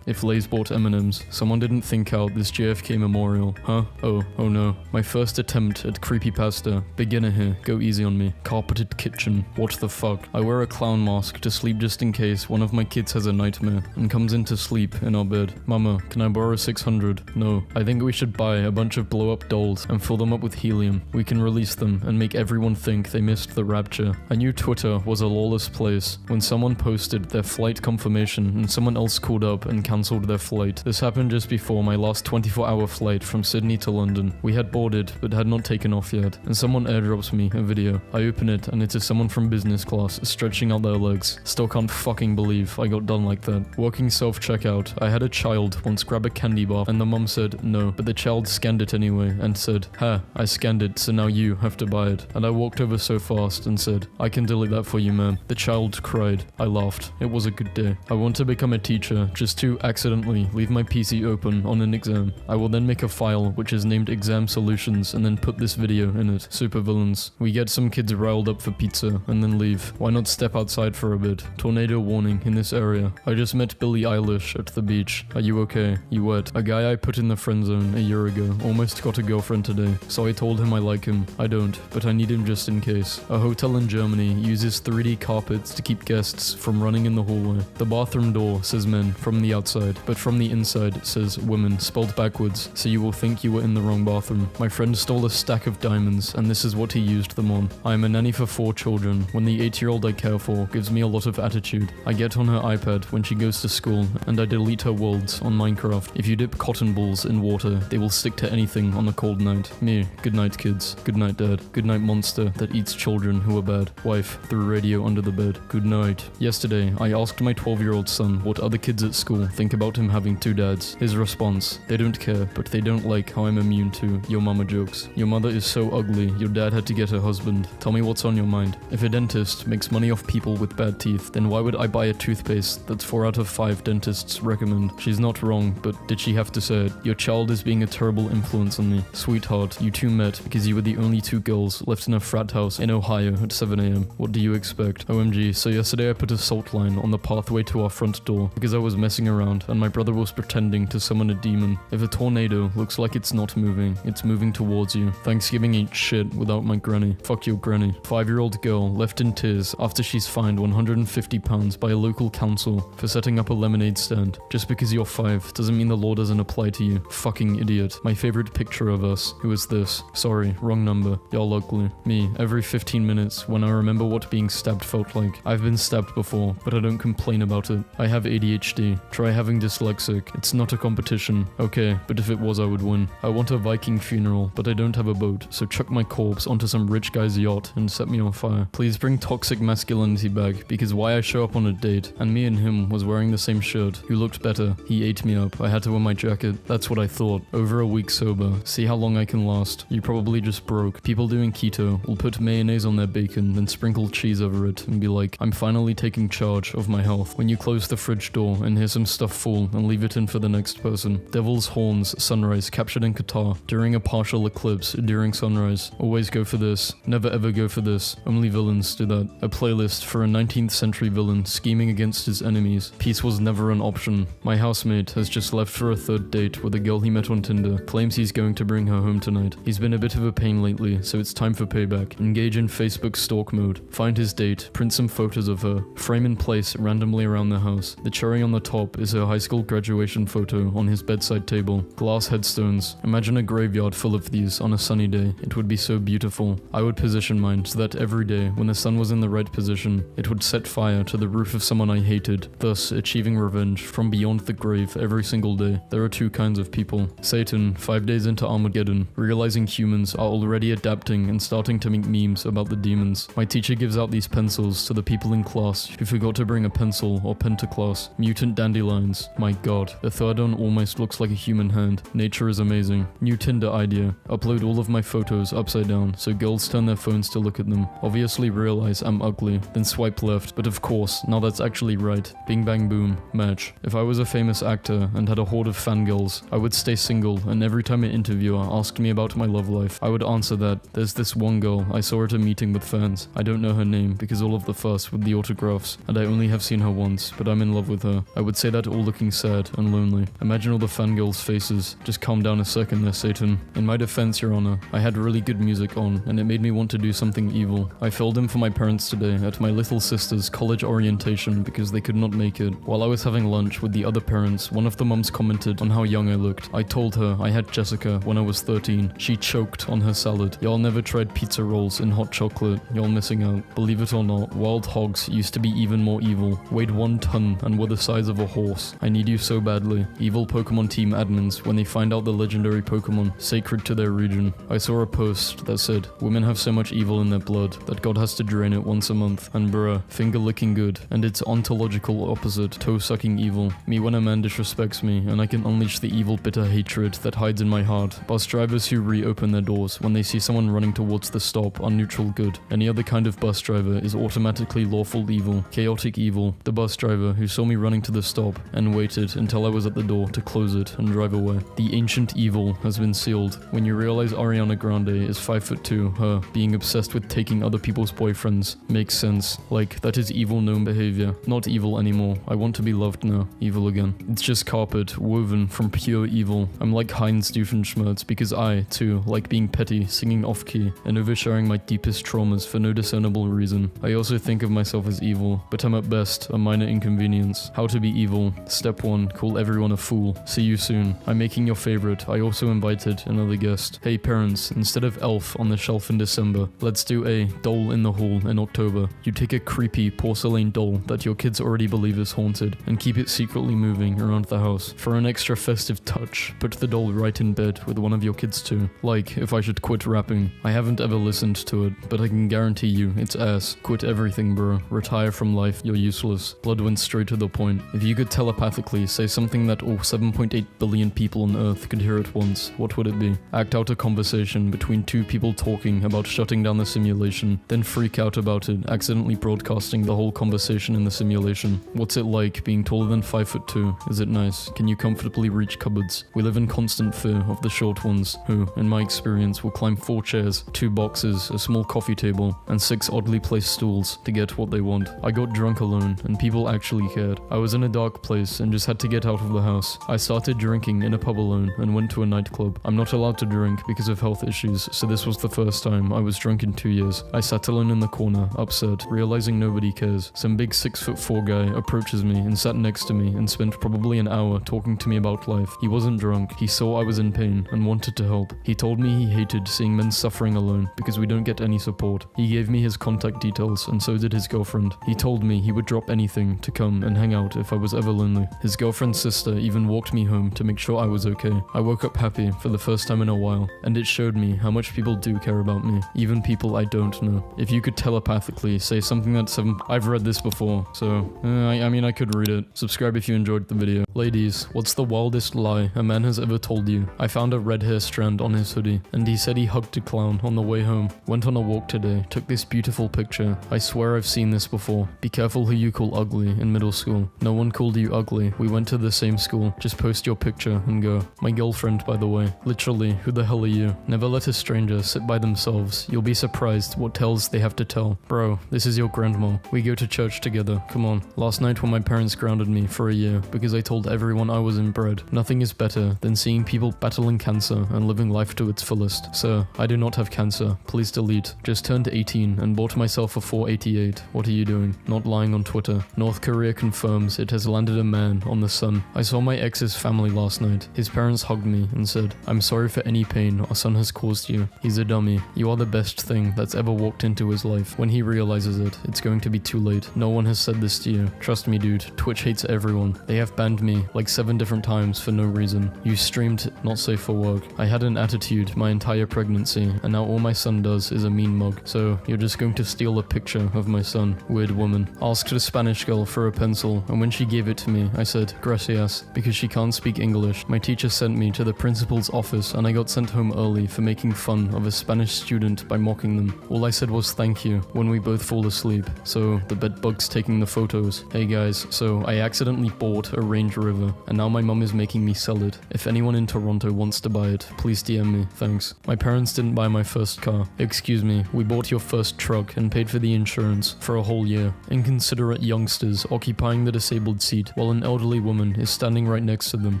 If Lay's bought M&Ms, someone didn't think out this JFK memorial. Huh? Oh no. My first attempt at creepypasta. Beginner here, go easy on me. Carpeted kitchen. What the fuck? I wear a clown mask to sleep just in case one of my kids has a nightmare and comes in to sleep in our bed. Mama, can I borrow 600? No. I think we should buy a bunch of blow-up dolls and fill them up with helium. We can release them and make everyone think they missed the rapture. I knew Twitter was a lawless place when someone posted their flight confirmation and someone else called up and cancelled their flight. This happened just before my last 24-hour flight from Sydney to London. We had boarded but had not taken off yet, and someone airdrops me a video. I open it and it is someone from business class stretching out their legs. Still can't fucking believe I got done like that. Working self-checkout, I had a child once grab a candy bar and the mum said no, but the child scanned it anyway and said, ha, I scanned it so now you have to buy it. And I walked over so fast and said, I can delete that for you, ma'am. The child cried. I laughed. It was a good day. I want to become a teacher just to accidentally leave my PC open on an exam. I will then make a file which is named exam solutions and then put this video in it. Supervillains. We get some kids riled up for pizza and then leave. Why not step outside for a bit? Tornado warning in this area. I just met Billie Eilish at the beach. Are you okay? You wet? A guy I put in the friend zone a year ago almost got a girlfriend today, so I told him I like him. I don't, but I need him just in case. A hotel in Germany uses 3D carpets to keep guests from running in the hallway. The bathroom door says men from the outside, but from the inside it says women, spelled backwards, so you will think you were in the wrong bathroom. My friend stole a stack of diamonds, and this is what he used them on. I am a nanny for 4 children. When the 8-year-old I care for gives me a lot of attitude, I get on her iPad when she goes to school, and I delete her worlds on Minecraft. If you dip cotton balls in water, they will stick to anything on a cold night. Me, good night kids. Good night dad. Good night monster that eats children who are bad. Wife, through radio under the bed. Good night. Yesterday, I asked my 12-year-old son what other kids at school think about him having 2 dads. His response, they don't care, but they don't like how I'm immune to your mama jokes. Your mother is so ugly, your dad had to get her husband. Tell me what's on your mind. If a dentist makes money off people with bad teeth, then why would I buy a toothpaste that's 4 out of 5 dentists recommend? She's not wrong, but did she have to say it? Your child is being a terrible influence on me. Sweetheart, you two met because you were the only 2 girls left in a frat house in Ohio at 7 AM. What do you expect? OMG, so yesterday I put a salt line on the pathway to our front door because I was messing around and my brother was pretending to summon a demon. If a tornado looks like it's not moving, it's moving towards you. Thanksgiving ain't shit without my granny. Fuck your granny. 5-year-old girl left in tears after she's fined £150 by a local council for setting up a lemonade stand. Just because you're 5 doesn't mean the law doesn't apply to you. Fucking idiot. My favorite picture of us. Who is this? Sorry, wrong number. Y'all ugly. Me, every 15 minutes when I remember what being stabbed felt like. I've been stabbed before, but I don't complain about it. I have ADHD. Try having dyslexic. It's not a competition. Okay, but if it was I would win. I want a Viking funeral, but I don't have a boat, so chuck my corpse onto some rich guy's yacht and set me on fire. Please bring toxic masculinity back, because why I show up on a date, and me and him was wearing the same shirt, who looked better. He ate me up. I had to wear my jacket. That's what I thought. Over a week sober. See how long I can last. You probably just broke. People doing keto will put mayonnaise on their bacon, then sprinkle cheese over it, and be like, I'm finally taking charge of my health. When you close the fridge door and hear some stuff fall and leave it in for the next person. Devil's Horns sunrise captured in Qatar during a partial eclipse during sunrise. Always go for this. Never ever go for this. Only villains do that. A playlist for a 19th century villain scheming against his enemies. Peace was never an option. My housemate has just left for a a third date with a girl he met on Tinder. Claims he's going to bring her home tonight. He's been a bit of a pain lately, so it's time for payback. Engage in Facebook stalk mode. Find his date, print some photos of her, frame and place randomly around the house. The cherry on the top is her high school graduation photo on his bedside table. Glass headstones. Imagine a graveyard full of these on a sunny day. It would be so beautiful. I would position mine so that every day, when the sun was in the right position, it would set fire to the roof of someone I hated, thus achieving revenge from beyond the grave every single day. There are two kinds of people. Satan, 5 days into Armageddon, realizing humans are already adapting and starting to make memes about the demons. My teacher gives out these pencils to the people in class who forgot to bring a pencil or pen to class. Mutant dandelions. My god, the third one almost looks like a human hand. Nature is amazing. New Tinder idea. Upload all of my photos upside down so girls turn their phones to look at them. Obviously realize I'm ugly, then swipe left, but of course, now that's actually right. Bing bang boom, match. If I was a famous actor and had a horde of fangirls, I would stay single, and every time an interviewer asked me about my love life, I would answer that there's this one girl I saw at a meeting with fans. I don't know her name because all of the fuss with the autographs, and I only have seen her once, but I'm in love with her. I would say that all looking sad and lonely. Imagine all the fangirls' faces. Just calm down a second there, Satan. In my defense, Your Honor, I had really good music on, and it made me want to do something evil. I filled in for my parents today at my little sister's college orientation because they could not make it. While I was having lunch with the other parents, one of the mums commented on how young I looked. I told her I had Jessica when I was 13. She choked on her salad. Y'all never tried pizza rolls in hot chocolate. Y'all missing out. Believe it or not, wild hogs used to be even more evil. Weighed 1 ton and were the size of a horse. I need you so badly. Evil Pokemon team admins when they find out the legendary Pokemon sacred to their region. I saw a post that said, women have so much evil in their blood that God has to drain it once a month. And bruh, finger licking good. And its ontological opposite, toe sucking evil. Me when a man disrespects me and I can unleash the evil bitter hatred that hides in my heart. Bus drivers who reopen their doors when they see someone running towards the stop are neutral good. Any other kind of bus driver is automatically lawful evil, chaotic evil. The bus driver who saw me running to the stop and waited until I was at the door to close it and drive away. The ancient evil has been sealed. When you realize Ariana Grande is 5'2", her being obsessed with taking other people's boyfriends makes sense. Like, that is evil known behavior. Not evil anymore. I want to be loved now. Evil again. It's just carpet, woven from pure evil. I'm like Heinz Doofenshmirtz because I, too, like being petty, singing off-key, and oversharing my deepest traumas for no discernible reason. I also think of myself as evil, but I'm at best a minor inconvenience. How to be evil. Step 1, call everyone a fool. See you soon. I'm making your favorite. I also invited another guest. Hey parents, instead of Elf on the shelf in December, let's do a doll in the hall in October. You take a creepy porcelain doll that your kids already believe is haunted and keep it secretly moving around the house. For an extra festive touch, put the doll right in bed with one of your kids too. Like, if I should quit rapping. I haven't ever listened to it, but I can guarantee you it's ass. Quit everything, bro. Retire from life. You're useless. Blood went straight to the point. If you could telepathically say something that all 7.8 billion people on Earth could hear at once, what would it be? Act out a conversation between two people talking about shutting down the simulation, then freak out about it, accidentally broadcasting the whole conversation in the simulation. What's it like being taller than 5'2"? Is it nice? Can you comfortably reach cupboards? We live in constant fear of the short ones, who, in my experience, will climb 4 chairs, 2 boxes, a small coffee table, and 6 oddly placed stools to get what they want. I got drunk alone, and people actually cared. I was in a dark place and just had to get out of the house. I started drinking in a pub alone and went to a nightclub. I'm not allowed to drink because of health issues, so this was the first time I was drunk in 2 years. I sat alone in the corner, upset, realizing nobody cares. Some big 6'4" guy approaches me and sat next to me and spent probably an hour talking to me about life. He wasn't drunk. He saw I was in pain and wanted to help. He told me he hated seeing men suffering alone because we don't get any support. He gave me his contact details and so did his girlfriend. He told me he would drop anything to come and hang out if I was ever lonely. His girlfriend's sister even walked me home to make sure I was okay. I woke up happy for the first time in a while, and it showed me how much people do care about me, even people I don't know. If you could telepathically say something that's I've read this before, so I mean I could read it. Subscribe if you enjoyed the video. Ladies, what's the wildest lie a man has ever told you? I found a red hair strand on his hoodie, and he said he hugged a clown on the way home. Went on a walk today, took this beautiful picture. I swear I've seen this before. Be careful who you call ugly in middle school. No one called you ugly. We went to the same school. Just post your picture and go. My girlfriend, by the way. Literally, who the hell are you? Never let a stranger sit by themselves. You'll be surprised what tales they have to tell. Bro, this is your grandma. We go to church together. Come on. Last night when my parents grounded me for a year because I told everyone I was wasn't bred. Nothing is better than seeing people battling cancer and living life to its fullest. Sir, I do not have cancer. Please delete. Just turned 18 and bought myself a 488. What are you doing? Not lying on Twitter. North Korea confirms it has landed a man on the sun. I saw my ex's family last night. His parents hugged me and said, I'm sorry for any pain our son has caused you. He's a dummy. You are the best thing that's ever walked into his life. When he realizes it, it's going to be too late. No one has said this to you. Trust me, dude. Twitch hates everyone. They have banned me like 7 different times for no reason. You streamed not safe for work. I had an attitude my entire pregnancy, and now all my son does is a mean mug. So you're just going to steal a picture of my son. Weird woman. Asked a Spanish girl for a pencil, and when she gave it to me, I said, gracias, because she can't speak English. My teacher sent me to the principal's office, and I got sent home early for making fun of a Spanish student by mocking them. All I said was thank you when we both fall asleep. So the bed bug's taking the photos. Hey guys, so I accidentally bought a Range Rover, and now my mum is making me sell it. If anyone in Toronto wants to buy it, please DM me. Thanks. My parents didn't buy my first car. Excuse me, we bought your first truck and paid for the insurance for a whole year. Inconsiderate youngsters occupying the disabled seat while an elderly woman is standing right next to them.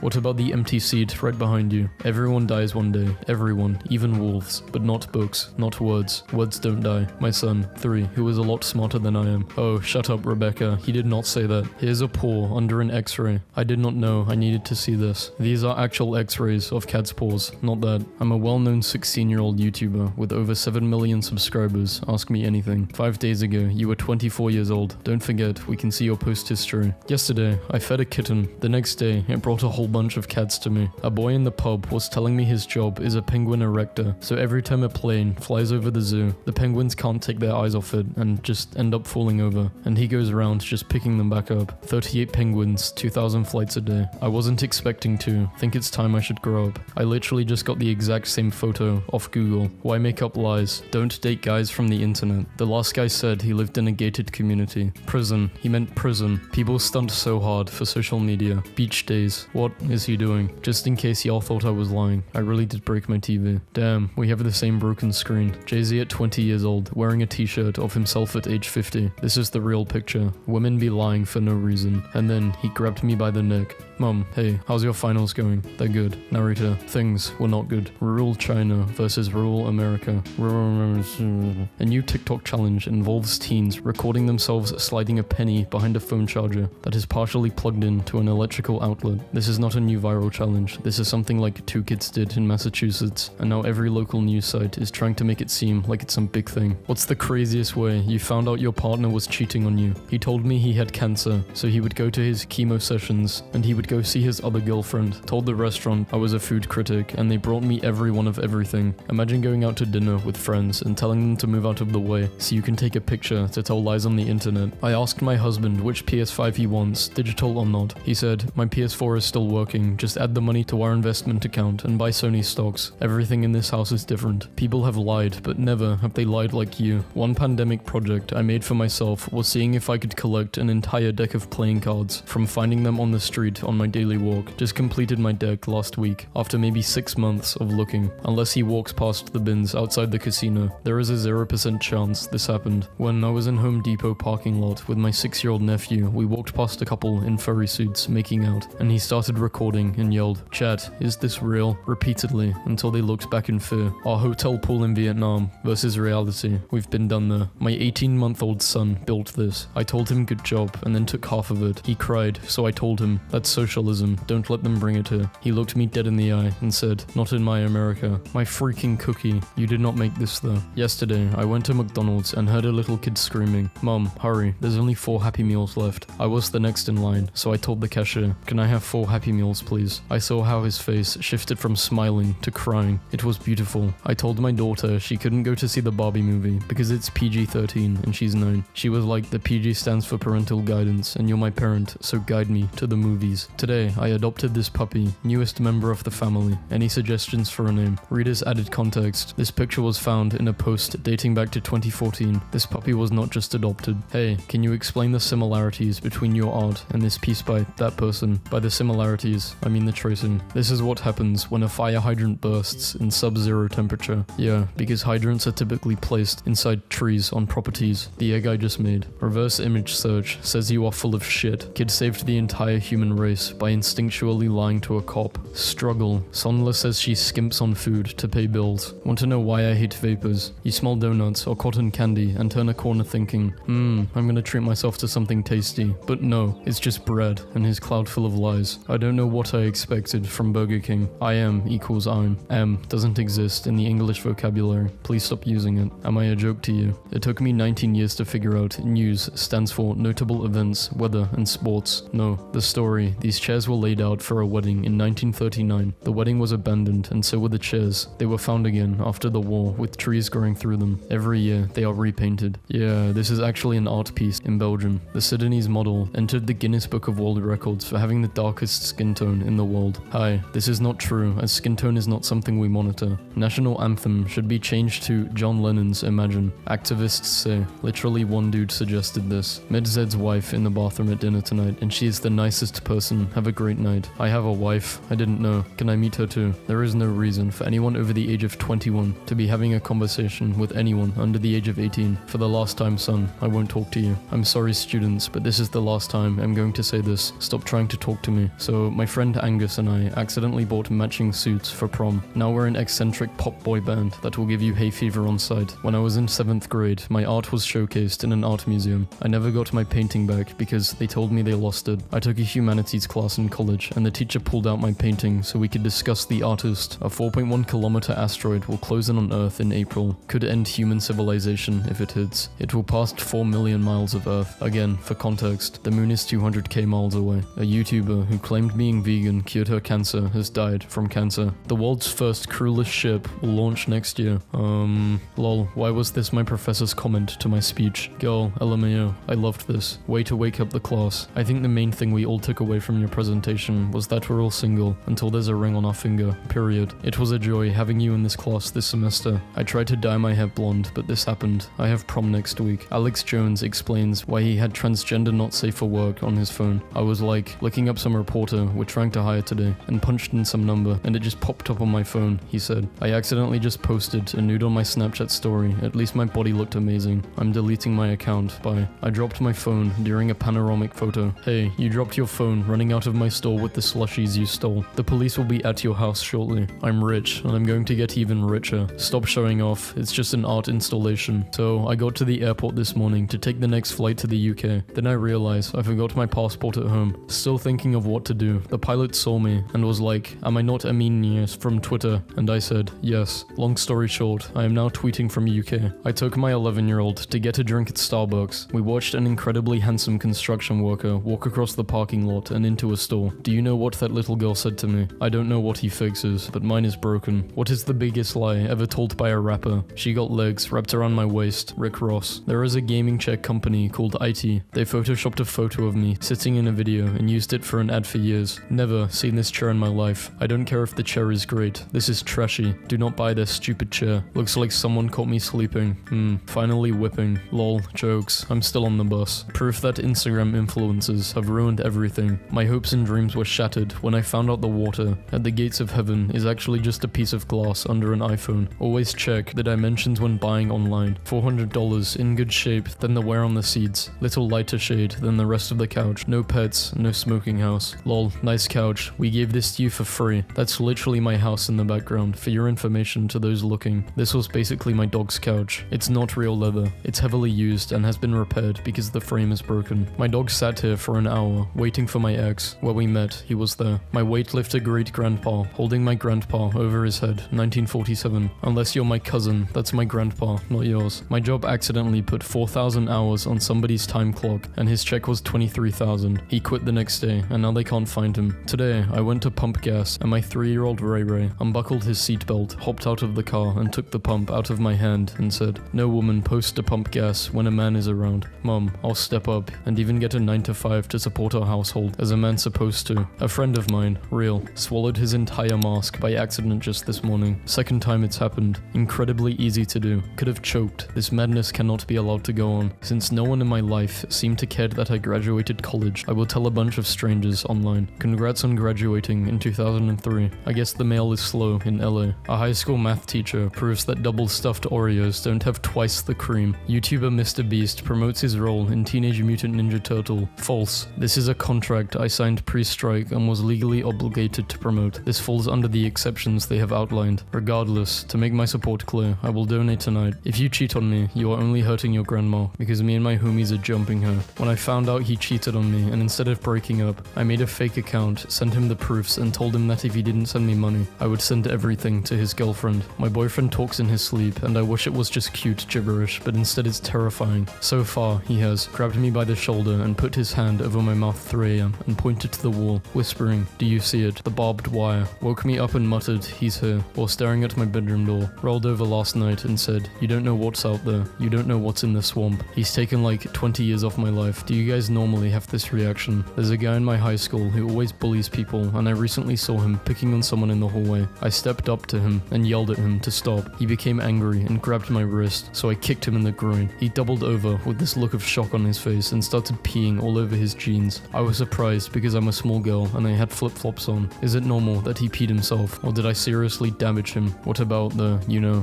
What about the empty seat right behind you? Everyone dies one day. Everyone, even wolves. But not books, not words. Words don't die. My son, 3, who is a lot smarter than I am. Oh, shut up, Rebecca. He did not say that. Here's a paw under an x-ray. I did not know I needed to see this. These are actual x-rays of cat's paws, not that. I'm a well-known 16-year-old YouTuber with over 7 million subscribers. Ask me anything. 5 days ago, you were 24 years old. Don't forget, we can see your post history. Yesterday, I fed a kitten. The next day, it brought a whole bunch of cats to me. A boy in the pub was telling me his job is a penguin erector, so every time a plane flies over the zoo, the penguins can't take their eyes off it and just end up falling over, and he goes around just picking them back up. 38 penguins, 2,000 flights a day. I wasn't expecting to. Think it's time I should grow up. I literally just got the exact same photo off Google. Why make up lies? Don't date guys from the internet. The last guy said he lived in a gated community. Prison. He meant prison. People stunt so hard for social media. Beach days. What is he doing? Just in case y'all thought I was lying, I really did break my TV. Damn, we have the same broken screen. Jay-Z at 20 years old, wearing a t-shirt of himself at age 50. This is the real picture. Women be lying for no reason. And then he grabbed me by the neck. Mom, hey, how's your finals going? They're good. Narrator, things were not good. Rural China versus rural America. A new TikTok challenge involves teens recording themselves sliding a penny behind a phone charger that is partially plugged into an electrical outlet. This is not a new viral challenge. This is something like 2 kids did in Massachusetts, and now every local news site is trying to make it seem like it's some big thing. What's the craziest way you found out your partner was cheating on you? He told me he had cancer, so he would go to his chemo sessions, and he would go see his other girlfriend. Told the restaurant I was a food critic, and they brought me every one of everything. Imagine going out to dinner with friends and telling them to move out of the way so you can take a picture to tell lies on the internet. I asked my husband which PS5 he wants, digital or not. He said, my PS4 is still working, just add the money to our investment account and buy Sony stocks. Everything in this house is different. People have lied, but never have they lied like you. One pandemic project I made for myself was seeing if I could collect an entire deck of playing cards from finding them on the street on my daily walk. Just completed my deck last week, after maybe 6 months of looking. Unless he walks past the bins outside the casino, there is a 0% chance this happened. When I was in Home Depot parking lot with my 6-year-old nephew, we walked past a couple in furry suits making out, and he started recording and yelled, "Chat, is this real?" repeatedly until they looked back in fear. Our hotel pool in Vietnam versus reality. We've been done there. My 18-month-old son built this. I told him good job and then took half of it. He cried, so I told him, that's socialism, don't let them bring it here. He looked me dead in the eye and said, not in my America. My freaking cookie. You did not make this though. Yesterday, I went to McDonald's and heard a little kid screaming, "Mom, hurry, there's only 4 Happy Meals left." I was the next in line, so I told the cashier, "Can I have 4 Happy Meals, please?" I saw how his face shifted from smiling to crying. It was beautiful. I told my daughter she couldn't go to see the Barbie movie because it's PG-13 and she's 9. She was like, the PG stands for parental guidance and you're my parent, so guide me to the movies. Today, I adopted this puppy, newest member of the family. Any suggestions for a name? Readers added context. This picture was found in a post dating back to 2014. This puppy was not just adopted. Hey, can you explain the similarities between your art and this piece by that person? By the similarities, I mean the tracing. This is what happens when a fire hydrant bursts in sub-zero temperature. Yeah, because hydrants are typically placed inside trees on properties. The egg I just made. Reverse image search says you are full of shit. Kid saved the entire human race by instinctually lying to a cop. Struggle. Sonla says she skimps on food to pay bills. Want to know why I hate vapors? You smell donuts or cotton candy and turn a corner thinking, I'm gonna treat myself to something tasty. But no, it's just bread and his cloud full of lies. I don't know what I expected from Burger King. I am equals I'm. M doesn't exist in the English vocabulary. Please stop using it. Am I a joke to you? It took me 19 years to figure out news stands for notable events, weather, and sports. No, the story. These chairs were laid out for a wedding in 1939. The wedding was abandoned, and so were the chairs. They were found again after the war, with trees growing through them. Every year, they are repainted. Yeah, this is actually an art piece in Belgium. The Sudanese model entered the Guinness Book of World Records for having the darkest skin tone in the world. Hi, this is not true, as skin tone is not something we monitor. National anthem should be changed to John Lennon's Imagine. Activists say. Literally one dude suggested this. Met Zed's wife in the bathroom at dinner tonight, and she is the nicest person. Have a great night. I have a wife. I didn't know. Can I meet her too? There is no reason for anyone over the age of 21 to be having a conversation with anyone under the age of 18. For the last time, son, I won't talk to you. I'm sorry, students, but this is the last time I'm going to say this. Stop trying to talk to me. So, my friend Angus and I accidentally bought matching suits for prom. Now we're an eccentric pop boy band that will give you hay fever on sight. When I was in 7th grade, my art was showcased in an art museum. I never got my painting back because they told me they lost it. I took a humanities class in college and the teacher pulled out my painting so we could discuss the artist. A 4.1 kilometer asteroid will close in on Earth in April. Could end human civilization if it hits. It will pass 4 million miles of Earth. Again, for context, the moon is 200k miles away. A YouTuber who claimed being vegan cured her cancer has died from cancer. The world's first crewless ship will launch next year. Lol, why was this my professor's comment to my speech? Girl, LMAO, I loved this. Way to wake up the class. I think the main thing we all took away from your presentation was that we're all single until there's a ring on our finger, period. It was a joy having you in this class this semester. I tried to dye my hair blonde, but this happened. I have prom next week. Alex Jones explains why he had transgender not safe for work on his phone. I was like, looking up some reporter we're trying to hire today, and punched in some number, and it just popped up on my phone, he said. I accidentally just posted a nude on my Snapchat story. At least my body looked amazing. I'm deleting my account. Bye. I dropped my phone during a panoramic photo. Hey, you dropped your phone running out of my store with the slushies you stole. The police will be at your house shortly. I'm rich, and I'm going to get even richer. Stop showing off. It's just an art installation. So, I got to the airport this morning to take the next flight to the UK. Then I realized I forgot my passport at home. Still thinking of what to do. The pilot saw me and was like, am I not Aminius from Twitter? And I said, yes. Long story short, I am now tweeting from UK. I took my 11-year-old to get a drink at Starbucks. We watched an incredibly handsome construction worker walk across the parking lot and into a store. Do you know what that little girl said to me? I don't know what he fixes, but mine is broken. What is the biggest lie ever told by a rapper? She got legs wrapped around my waist. Rick Ross. There is a gaming chair company called IT. They photoshopped a photo of me sitting in a video and used it for an ad for years. Never seen this chair in my life. I don't care if the chair is great. This is trashy. Do not buy this stupid chair. Looks like someone caught me sleeping. Finally whipping. Lol, jokes. I'm still on the bus. Proof that Instagram influencers have ruined everything. My hopes and dreams were shattered when I found out the water at the gates of heaven is actually just a piece of glass under an iPhone. Always check the dimensions when buying online. $400 in good shape than the wear on the seats. Little lighter shade than the rest of the couch. No pets, no smoking house. Lol, nice couch. We gave this to you for free. That's literally my house in the background. For your information to those looking, this was basically my dog's couch. It's not real leather. It's heavily used and has been repaired because the frame is broken. My dog sat here for an hour, waiting for my ex. Where we met, he was there. My weightlifter great-grandpa, holding my grandpa over his head, 1947. Unless you're my cousin, that's my grandpa, not yours. My job accidentally put 4,000 hours on somebody's time clock, and his check was 23,000. He quit the next day, and now they can't find him. Today, I went to pump gas, and my 3-year-old Ray Ray unbuckled his seatbelt, hopped out of the car, and took the pump out of my hand, and said, "No woman posts to pump gas when a man is around. Mom, I'll step up, and even get a 9 to 5 to support our household, as a man's supposed to." A friend of mine, real, swallowed his entire mask by accident just this morning. Second time it's happened. Incredibly easy to do. Could have choked. This madness cannot be allowed to go on. Since no one in my life seemed to care that I graduated college, I will tell a bunch of strangers online. Congrats on graduating in 2003. I guess the mail is slow in LA. A high school math teacher proves that double stuffed Oreos don't have twice the cream. YouTuber MrBeast promotes his role in Teenage Mutant Ninja Turtle. False. This is a contract I signed signed pre-strike and was legally obligated to promote. This falls under the exceptions they have outlined. Regardless, to make my support clear, I will donate tonight. If you cheat on me, you are only hurting your grandma, because me and my homies are jumping her. When I found out he cheated on me, and instead of breaking up, I made a fake account, sent him the proofs, and told him that if he didn't send me money, I would send everything to his girlfriend. My boyfriend talks in his sleep, and I wish it was just cute gibberish, but instead it's terrifying. So far, he has grabbed me by the shoulder and put his hand over my mouth 3 a.m. and pointed to the wall, whispering, "Do you see it? The barbed wire." Woke me up and muttered, "He's here," while staring at my bedroom door. Rolled over last night and said, "You don't know what's out there. You don't know what's in the swamp." He's taken like 20 years off my life. Do you guys normally have this reaction? There's a guy in my high school who always bullies people, and I recently saw him picking on someone in the hallway. I stepped up to him and yelled at him to stop. He became angry and grabbed my wrist, so I kicked him in the groin. He doubled over with this look of shock on his face and started peeing all over his jeans. I was surprised because I'm a small girl and I had flip-flops on. Is it normal that he peed himself, or did I seriously damage him? What about the,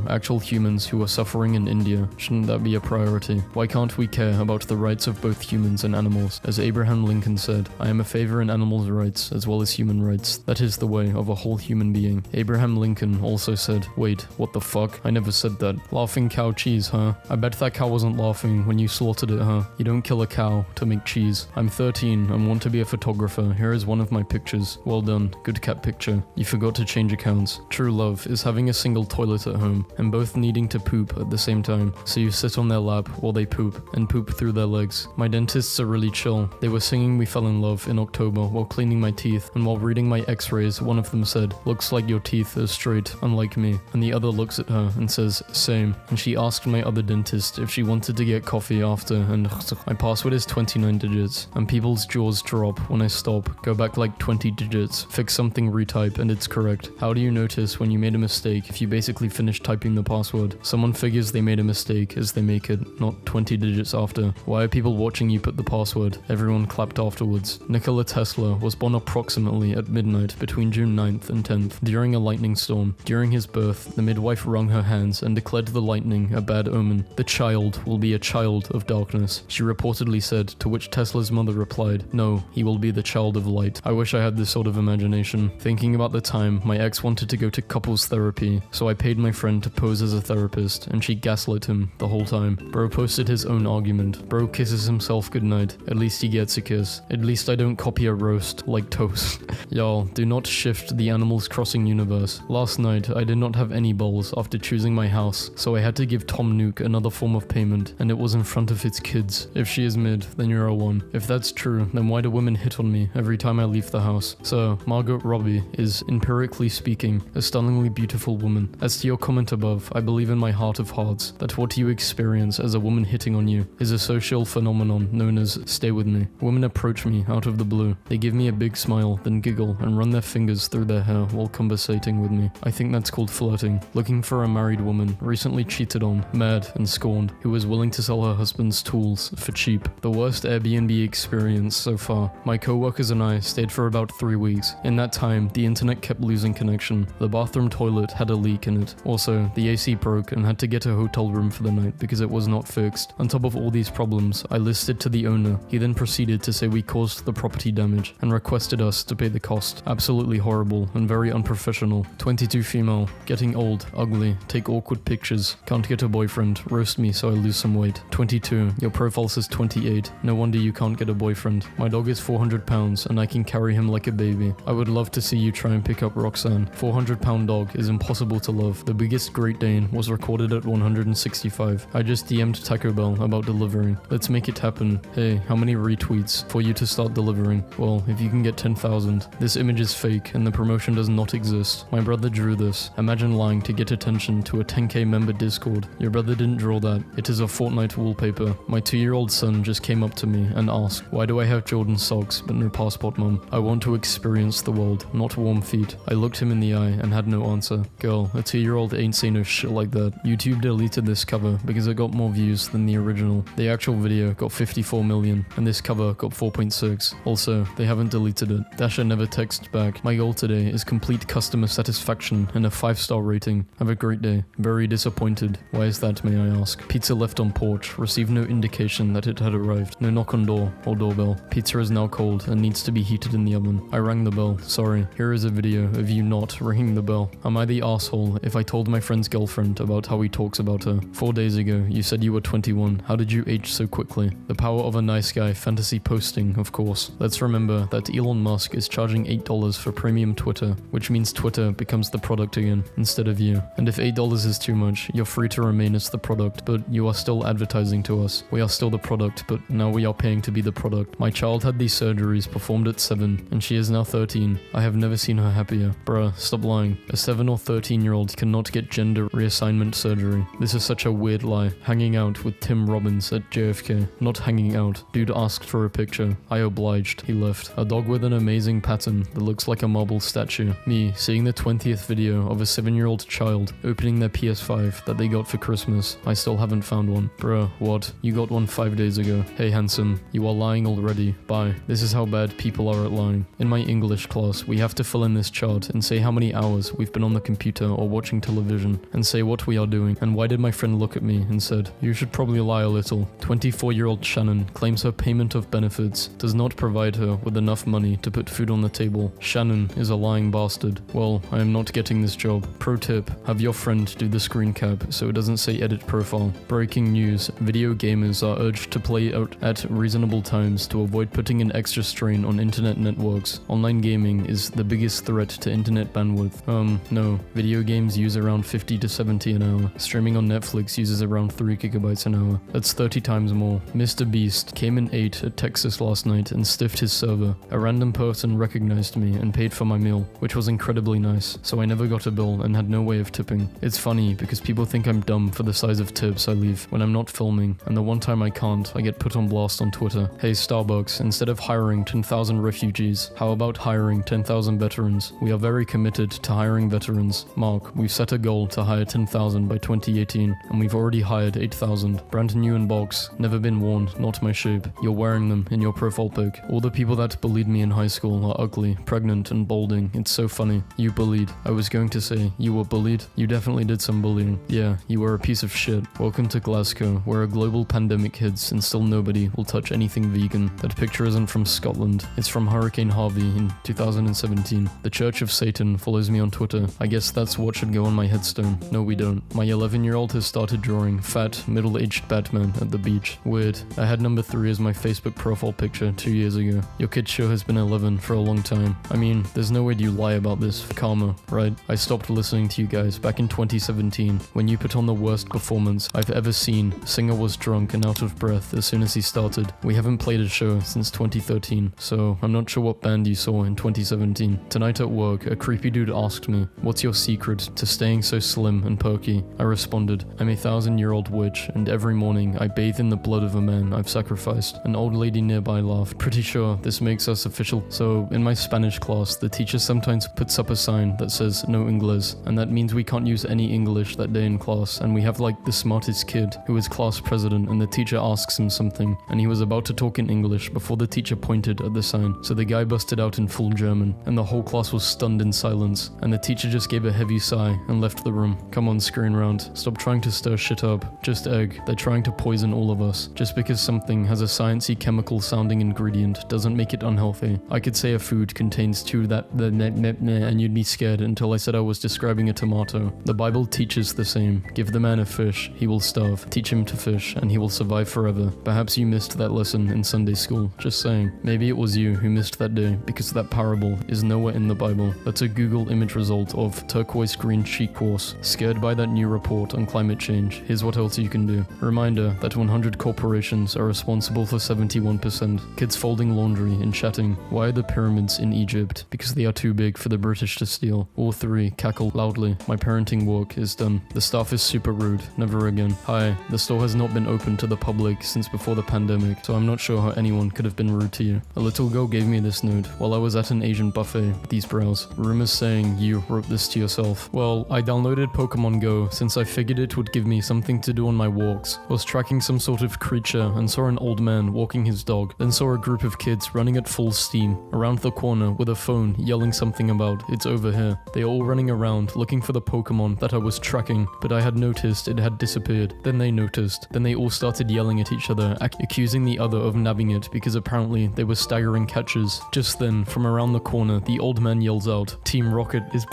actual humans who are suffering in India? Shouldn't that be a priority? Why can't we care about the rights of both humans and animals? As Abraham Lincoln said, "I am a favor in animals' rights as well as human rights. That is the way of a whole human being." Abraham Lincoln also said, "Wait, what the fuck? I never said that." Laughing cow cheese, huh? I bet that cow wasn't laughing when you slaughtered it, huh? You don't kill a cow to make cheese. I'm 13 and want to be a photographer. Here is one of my pictures. Well done. Good cat picture. You forgot to change accounts. True love is having a single toilet at home and both needing to poop at the same time. So you sit on their lap while they poop and poop through their legs. My dentists are really chill. They were singing "We Fell in Love" in October while cleaning my teeth, and while reading my x-rays, one of them said, "Looks like your teeth are straight, unlike me." And the other looks at her and says, "Same." And she asked my other dentist if she wanted to get coffee after, and my password is 29 digits. And people's jaws drop when I stop, go back like 20 digits, fix something, retype, and it's correct. How do you notice when you made a mistake if you basically finish typing the password? Someone figures they made a mistake as they make it, not 20 digits after. Why are people watching you put the password? Everyone clapped afterwards. Nikola Tesla was born approximately at midnight between June 9th and 10th during a lightning storm. During his birth, the midwife wrung her hands and declared the lightning a bad omen. "The child will be a child of darkness," she reportedly said, to which Tesla's mother replied, "No, he will be the child of light." I wish I had this sort of imagination. Thinking about the time my ex wanted to go to couples therapy, so I paid my friend to pose as a therapist, and she gaslit him the whole time. Bro posted his own argument. Bro kisses himself goodnight. At least he gets a kiss. At least I don't copy a roast like toast. Y'all, do not shift the Animals Crossing universe. Last night, I did not have any balls after choosing my house, so I had to give Tom Nook another form of payment, and it was in front of his kids. If she is mid, then you're a 1. If that's true, then why do women hit on me every time I leave the house? So, Margot Robbie is, empirically speaking, a stunningly beautiful woman. As to your comment above, I believe in my heart of hearts that what you experience as a woman hitting on you is a social phenomenon known as "stay with me." Women approach me out of the blue. They give me a big smile, then giggle and run their fingers through their hair while conversating with me. I think that's called flirting. Looking for a married woman, recently cheated on, mad and scorned, who was willing to sell her husband's tools for cheap. The worst Airbnb experience so far. My co-workers and I stayed for about 3 weeks. In that time, the internet kept losing connection. The bathroom toilet had a leak in it. Also, the AC broke and had to get a hotel room for the night because it was not fixed. On top of all these problems, I listed to the owner. He then proceeded to say we caused the property damage and requested us to pay the cost. Absolutely horrible and very unprofessional. 22 female, getting old, ugly, take awkward pictures, can't get a boyfriend, roast me so I lose some weight. 22, your profile says 28, no wonder you can't get a boyfriend. My dog is 400 pounds and I can carry him like a baby. I would love to see you try and pick up Roxanne. 400-pound dog is impossible to love. The biggest Great Dane was recorded at 165. I just DM'd Taco Bell about delivering. Let's make it happen. Hey, how many retweets for you to start delivering? Well, if you can get 10,000. This image is fake and the promotion does not exist. My brother drew this. Imagine lying to get attention to a 10k member Discord. Your brother didn't draw that. It is a Fortnite wallpaper. My 2-year-old son just came up to me and asked, why do I have Jordan socks but no passport, mom? I want to experience the world, not warm feet. I looked him in the eye and had no answer. Girl, a 2-year-old ain't say no shit like that. YouTube deleted this cover because it got more views than the original. The actual video got 54 million and this cover got 4.6. Also, they haven't deleted it. Dasher never texted back. My goal today is complete customer satisfaction and a 5-star rating. Have a great day. Very disappointed. Why is that, may I ask? Pizza left on porch. Received no indication that it had arrived. No knock on door or doorbell. Pizza is now cold and and needs to be heated in the oven. I rang the bell. Sorry. Here is a video of you not ringing the bell. Am I the asshole if I told my friend's girlfriend about how he talks about her? 4 days ago, you said you were 21. How did you age so quickly? The power of a nice guy fantasy posting, of course. Let's remember that Elon Musk is charging $8 for premium Twitter, which means Twitter becomes the product again, instead of you. And if $8 is too much, you're free to remain as the product, but you are still advertising to us. We are still the product, but now we are paying to be the product. My child had these surgeries performed at 7, and she is now 13. I have never seen her happier. Bruh, stop lying. A 7 or 13-year-old cannot get gender reassignment surgery. This is such a weird lie. Hanging out with Tim Robbins at JFK. Not hanging out. Dude asked for a picture. I obliged. He left. A dog with an amazing pattern that looks like a marble statue. Me, seeing the 20th video of a 7-year-old child opening their PS5 that they got for Christmas. I still haven't found one. Bruh, what? You got one 5 days ago. Hey handsome, you are lying already. Bye. This is how bad people are at lying. In my English class, we have to fill in this chart and say how many hours we've been on the computer or watching television, and say what we are doing. And why did my friend look at me and said, you should probably lie a little. 24-year-old Shannon claims her payment of benefits does not provide her with enough money to put food on the table. Shannon is a lying bastard. Well, I am not getting this job. Pro tip, have your friend do the screen cap so it doesn't say edit profile. Breaking news, video gamers are urged to play out at reasonable times to avoid putting an extra strain on internet networks. Online gaming is the biggest threat to internet bandwidth. No. Video games use around 50 to 70 an hour. Streaming on Netflix uses around 3 gigabytes an hour. That's 30 times more. Mr. Beast came and ate at Texas last night and stiffed his server. A random person recognized me and paid for my meal, which was incredibly nice, so I never got a bill and had no way of tipping. It's funny because people think I'm dumb for the size of tips I leave when I'm not filming, and the one time I can't, I get put on blast on Twitter. Hey Starbucks, instead of hiring 10,000 refugees, how about hiring 10,000 veterans? We are very committed to hiring veterans. Mark, we've set a goal to hire 10,000 by 2018, and we've already hired 8,000. Brand new in box, never been worn, not my shape. You're wearing them in your profile pic. All the people that bullied me in high school are ugly, pregnant, and balding. It's so funny. You bullied. I was going to say, you were bullied? You definitely did some bullying. Yeah, you were a piece of shit. Welcome to Glasgow, where a global pandemic hits and still nobody will touch anything vegan. That picture isn't from Scotland. It's from Hurricane Harvey in 2017. The Church of Satan follows me on Twitter. I guess that's what should go on my headstone. No, we don't. My 11-year-old has started drawing fat, middle-aged Batman at the beach. Weird. I had number 3 as my Facebook profile picture 2 years ago. Your kid sure has been 11 for a long time. I mean, there's no way you lie about this for karma, right? I stopped listening to you guys back in 2017 when you put on the worst performance I've ever seen. Singer was drunk and out of breath as soon as he started. We haven't played a show since 2013, so I'm not sure what band you saw in 2017. Tonight at work, a creepy dude asked me, what's your secret to staying so slim and perky? I responded, I'm a 1,000-year-old witch, and every morning I bathe in the blood of a man I've sacrificed. An old lady nearby laughed. Pretty sure this makes us official. So in my Spanish class, the teacher sometimes puts up a sign that says no English, and that means we can't use any English that day in class, and we have like the smartest kid who is class president, and the teacher asks him something, and he was about to talk in English before the teacher pointed at the sign. So the guy busted out in full German, and the whole class was stunned in silence, and the teacher just gave a heavy sigh and left the room. Come on, screen round. Stop trying to stir shit up. Just egg. They're trying to poison all of us. Just because something has a sciencey chemical sounding ingredient doesn't make it unhealthy. I could say a food contains and you'd be scared until I said I was describing a tomato. The Bible teaches the same. Give the man a fish, he will starve. Teach him to fish, and he will survive forever. Perhaps you missed that lesson in Sunday school. Just saying. Maybe it was you who missed that day because that parable is nowhere in the Bible. That's a Google image result of turquoise green cheek course. Scared by that new report on climate change. Here's what else you can do. Reminder that 100 corporations are responsible for 71%. Kids folding laundry and chatting. Why are the pyramids in Egypt? Because they are too big for the British to steal. All 3 cackle loudly. My parenting work is done. The staff is super rude. Never again. Hi, the store has not been open to the public since before the pandemic, so I'm not sure how anyone could have been rude to you. A little girl gave me this note while I was at an Asian buffet with these brows. Rumors saying you wrote this to yourself. Well, I downloaded Pokemon Go since I figured it would give me something to do on my walks. Was tracking some sort of creature and saw an old man walking his dog, then saw a group of kids running at full steam around the corner with a phone yelling something about it's over here. They are all running around looking for the Pokemon that I was tracking, but I had noticed it had disappeared. Then they noticed. Then they all started yelling at each other, accusing the other of nabbing it because apparently they were staggering catches. Just then, from around the corner, the old man yells out, "Team Rocket is..."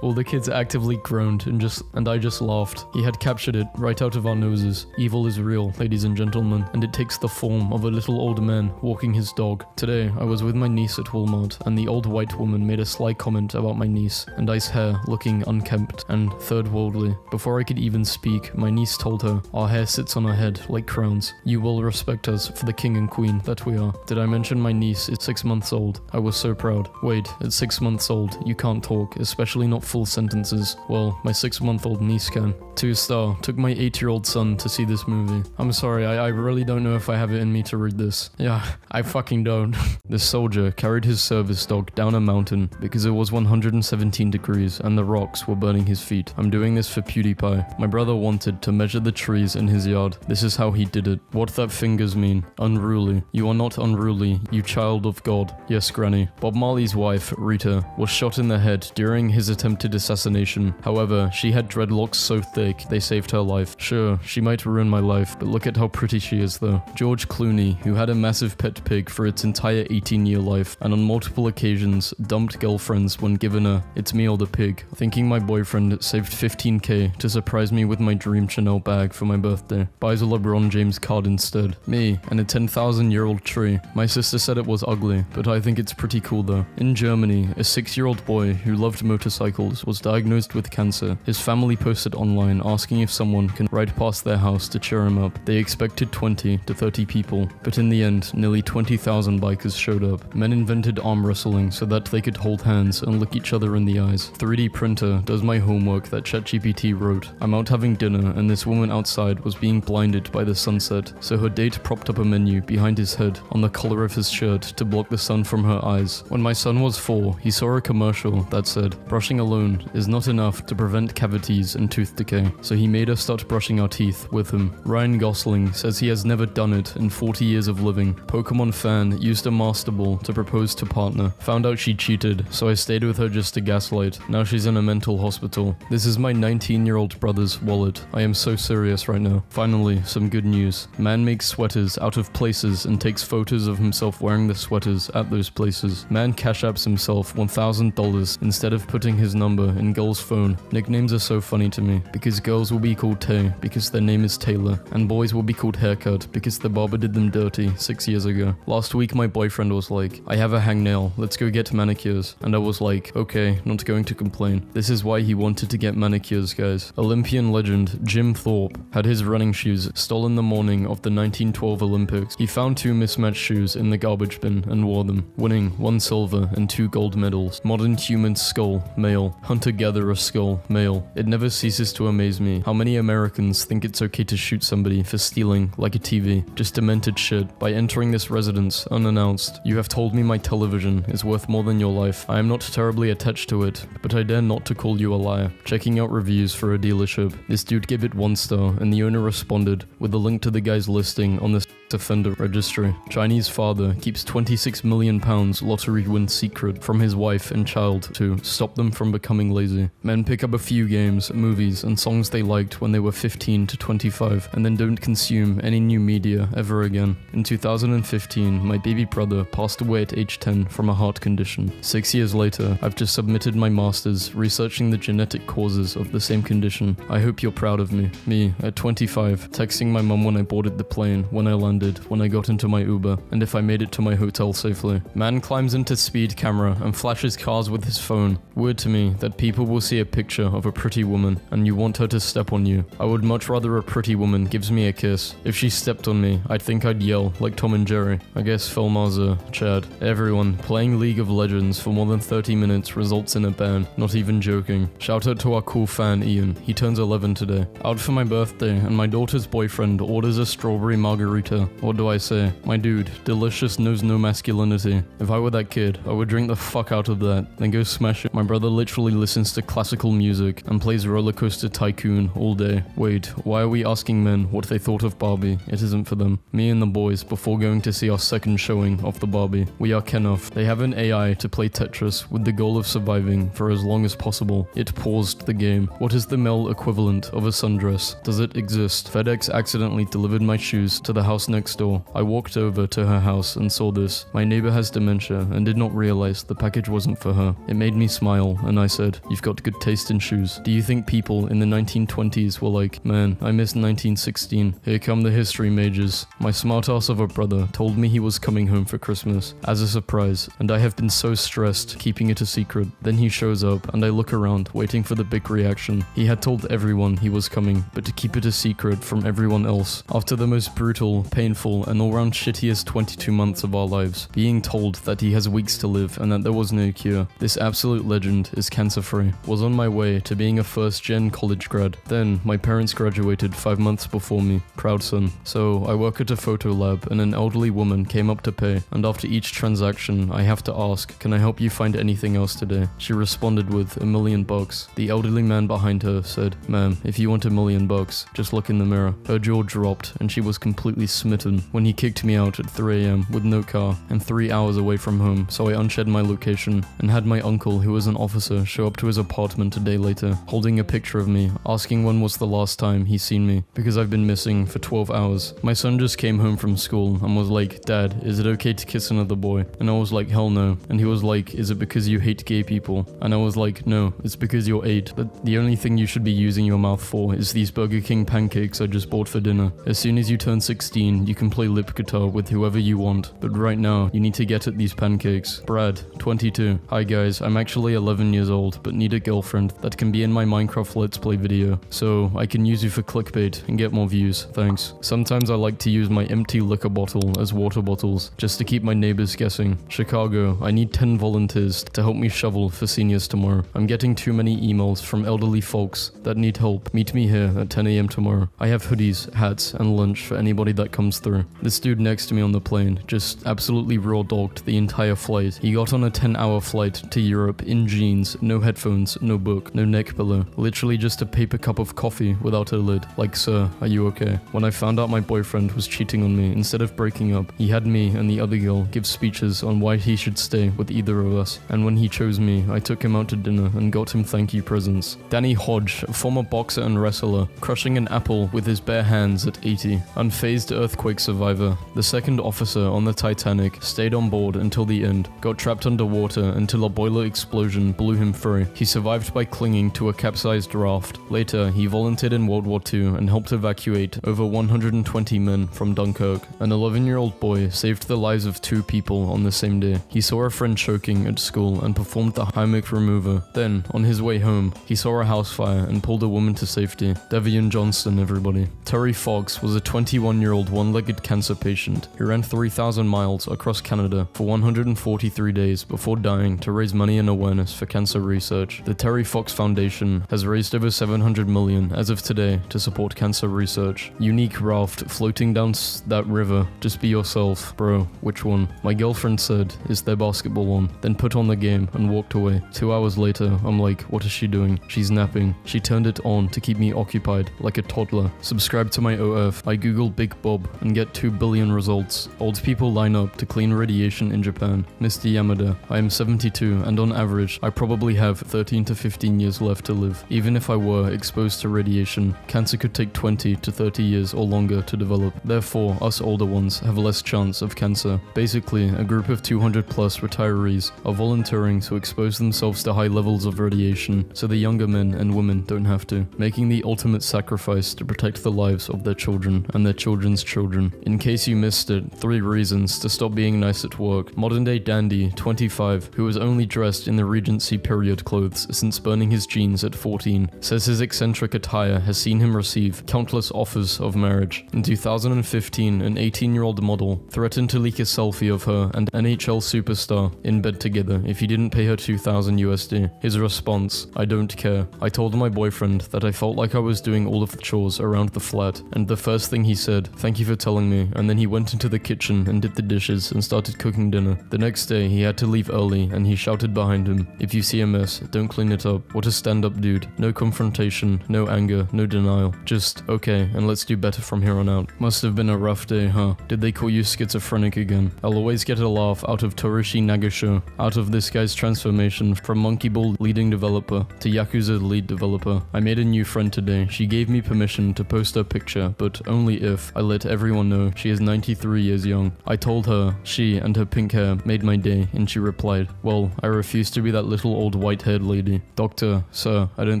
All the kids actively groaned and I just laughed. He had captured it right out of our noses. Evil is real, ladies and gentlemen, and it takes the form of a little old man walking his dog. Today, I was with my niece at Walmart, and the old white woman made a sly comment about my niece and I's hair looking unkempt and third worldly. Before I could even speak, my niece told her, "Our hair sits on our head like crowns. You will respect us for the king and queen that we are." Did I mention my niece is 6 months old? I was so proud. Wait, at 6 months old, you can't talk, especially not full sentences. Well, my 6-month-old niece can. 2-star, took my 8-year-old son to see this movie. I'm sorry, I really don't know if I have it in me to read this. Yeah, I fucking don't. This soldier carried his service dog down a mountain because it was 117 degrees and the rocks were burning his feet. I'm doing this for PewDiePie. My brother wanted to measure the trees in his yard. This is how he did it. What that fingers mean? Unruly. You are not unruly, you child of God. Yes, Granny. Bob Marley's wife, Rita, was shot in the head during his attempted assassination. However, she had dreadlocks so thick they saved her life. Sure, she might ruin my life, but look at how pretty she is though. George Clooney, who had a massive pet pig for its entire 18-year life, and on multiple occasions dumped girlfriends when given a "it's me or the pig," thinking my boyfriend saved 15k to surprise me with my dream Chanel bag for my birthday. Buys a LeBron James card instead. Me, and a 10,000-year-old tree. My sister said it was ugly, but I think it's pretty cool though. In Germany, a 6-year-old boy who loved motorcycles was diagnosed with cancer. His family posted online asking if someone can ride past their house to cheer him up. They expected 20 to 30 people, but in the end, nearly 20,000 bikers showed up. Men invented arm wrestling so that they could hold hands and look each other in the eyes. 3D printer does my homework that ChatGPT wrote. I'm out having dinner and this woman outside was being blinded by the sunset, so her date propped up a menu behind his head on the collar of his shirt to block the sun from her eyes. When my son was 4, he saw a commercial that said, "Brushing alone is not enough to prevent cavities and tooth decay," so he made us start brushing our teeth with him. Ryan Gosling says he has never done it in 40 years of living. Pokemon fan used a Master Ball to propose to partner. Found out she cheated, so I stayed with her just to gaslight. Now she's in a mental hospital. This is my 19-year-old brother's wallet. I am so serious right now. Finally, some good news. Man makes sweaters out of places and takes photos of himself wearing the sweaters at those places. Man cash apps himself $1,000 instead of putting his number in girl's phone. Nicknames are so funny to me, because girls will be called Tay because their name is Taylor, and boys will be called Haircut because the barber did them dirty 6 years ago. Last week my boyfriend was like, "I have a hangnail, let's go get manicures," and I was like, okay, not going to complain. This is why he wanted to get manicures, guys. Olympian legend Jim Thorpe had his running shoes stolen the morning of the 1912 Olympics. He found 2 mismatched shoes in the garbage bin and wore them, winning 1 silver and 2 gold medals. Modern human skull, male. Hunter-gatherer skull, male. It never ceases to amaze me how many Americans think it's okay to shoot somebody for stealing like a TV. Just demented shit. By entering this residence unannounced, you have told me my television is worth more than your life. I am not terribly attached to it, but I dare not to call you a liar. Checking out reviews for a dealership. This dude gave it 1 star, and the owner responded with a link to the guy's listing on the offender registry. Chinese father keeps £26 million lottery win secret from his wife and child to stop them from becoming lazy. Men pick up a few games, movies, and songs they liked when they were 15 to 25 and then don't consume any new media ever again. In 2015, my baby brother passed away at age 10 from a heart condition. 6 years later, I've just submitted my master's researching the genetic causes of the same condition. I hope you're proud of me. Me, at 25, texting my mum when I boarded the plane, when I landed, when I got into my Uber, and if I made it to my hotel safely. Man climbs into speed camera and flashes cars with his phone. Weird to me that people will see a picture of a pretty woman and you want her to step on you. I would much rather a pretty woman gives me a kiss. If she stepped on me, I'd think I'd yell like Tom and Jerry. I guess Phil Marza, Chad. Everyone, playing League of Legends for more than 30 minutes results in a ban. Not even joking. Shout out to our cool fan Ian. He turns 11 today. Out for my birthday and my daughter's boyfriend orders a strawberry margarita. What do I say? My dude, delicious knows no masculinity. If I were that kid, I would drink the fuck out of that, then go smash it. My brother literally listens to classical music and plays Roller Coaster Tycoon all day. Wait, why are we asking men what they thought of Barbie? It isn't for them. Me and the boys, before going to see our second showing of the Barbie, we are Kenough. They have an AI to play Tetris with the goal of surviving for as long as possible. It paused the game. What is the male equivalent of a sundress? Does it exist? FedEx accidentally delivered my shoes to the house next door. I walked over to her house and saw this. My neighbor has dementia and did not realize the package wasn't for her. It made me smile and I said, "You've got good taste in shoes." Do you think people in the 1920s were like, "Man, I miss 1916. Here come the history majors." My smartass of a brother told me he was coming home for Christmas as a surprise, and I have been so stressed keeping it a secret. Then he shows up and I look around waiting for the big reaction. He had told everyone he was coming, but to keep it a secret from everyone else. After the most brutal, painful, and all-round shittiest 22 months of our lives, being told that he has weeks to live and that there was no cure. This absolute legend is cancer-free. Was on my way to being a first-gen college grad. Then, my parents graduated 5 months before me. Proud son. So, I work at a photo lab and an elderly woman came up to pay, and after each transaction, I have to ask, "Can I help you find anything else today?" She responded with $1 million. The elderly man behind her said, "Ma'am, if you want $1 million, just look in the mirror." Her jaw dropped and she was completely smitten when he kicked me out at 3 a.m. with no car and 3 hours away from home, so I unshed my location and had my uncle, who was an officer, show up to his apartment a day later, holding a picture of me, asking when was the last time he's seen me, because I've been missing for 12 hours. My son just came home from school and was like, "Dad, is it okay to kiss another boy?" And I was like, "Hell no." And he was like, "Is it because you hate gay people?" And I was like, "No, it's because you're 8. But the only thing you should be using your mouth for is these Burger King pancakes I just bought for dinner. As soon as you turn 16, you can play lip guitar with whoever you want, but right now, you need to get at these pancakes." Brad, 22. "Hi guys, I'm actually 11 years old, but need a girlfriend that can be in my Minecraft Let's Play video, so I can use you for clickbait and get more views, thanks. Sometimes I like to use my empty liquor bottle as water bottles, just to keep my neighbors guessing. Chicago, I need 10 volunteers to help me shovel for seniors tomorrow. I'm getting too many emails from elderly folks that need help. Meet me here at 10 a.m. tomorrow. I have hoodies, hats, and lunch for anybody that comes through." This dude next to me on the plane just absolutely raw dogged the entire flight. He got on a 10-hour flight to Europe in jeans, no headphones, no book, no neck pillow, literally just a paper cup of coffee without a lid. Like, "Sir, are you okay?" When I found out my boyfriend was cheating on me, instead of breaking up, he had me and the other girl give speeches on why he should stay with either of us. And when he chose me, I took him out to dinner and got him thank you presents. Danny Hodge, a former boxer and wrestler, crushing an apple with his bare hands at 80. Unfazed earthquake survivor. The second officer on the Titanic stayed on board until the end, got trapped underwater until a boiler explosion blew him free. He survived by clinging to a capsized raft. Later, he volunteered in World War II and helped evacuate over 120 men from Dunkirk. An 11-year-old boy saved the lives of 2 people on the same day. He saw a friend choking at school and performed the Heimlich remover. Then, on his way home, he saw a house fire and pulled a woman to safety. Devian Johnston, everybody. Terry Fox was a 21-year-old one-legged cancer patient who ran 3,000 miles across Canada for 143 days before dying to raise money and awareness for cancer research. The Terry Fox Foundation has raised over $700 million as of today to support cancer research. Unique raft floating down that river. Just be yourself. Bro, which one? My girlfriend said, "Is there basketball on?" Then put on the game and walked away. 2 hours later, I'm like, "What is she doing?" She's napping. She turned it on to keep me occupied, like a toddler. Subscribe to my OF. I Google Big Bob and get 2 billion results. Old people line up to clean radiation in Japan. Mr. Yamada, I am 72 and on average, I probably have 13 to 15 years left to live. Even if I were exposed to radiation, cancer could take 20 to 30 years or longer to develop. Therefore, us older ones have less chance of cancer. Basically, a group of 200 plus retirees are volunteering to expose themselves to high levels of radiation so the younger men and women don't have to, making the ultimate sacrifice to protect the lives of their children and their children's children. In case you missed it, 3 reasons to stop being nice at work. Modern day dandy, 25, who has only dressed in the Regency period clothes since burning his jeans at 14, says his eccentric attire has seen him receive countless offers of marriage. In 2015, an 18-year-old model threatened to leak a selfie of her and NHL superstar in bed together if he didn't pay her $2,000 USD. His response, "I don't care. I told my boyfriend that I felt like I was doing all of the chores around the flat, and the first thing he said, 'Thank you for telling me,' and then he went into the kitchen and did the dishes and started cooking dinner. The next day, he had to leave early and he shouted behind him, 'If you you see a mess, don't clean it up. What a stand-up dude. No confrontation, no anger, no denial. Just, okay, and let's do better from here on out. Must have been a rough day, huh? Did they call you schizophrenic again? I'll always get a laugh out of Torishi Nagasho, out of this guy's transformation from Monkey Ball leading developer to Yakuza lead developer. I made a new friend today. She gave me permission to post her picture, but only if I let everyone know she is 93 years young. I told her she and her pink hair made my day, and she replied, well, I refuse to be that little old white-haired lady. Doctor, sir, I don't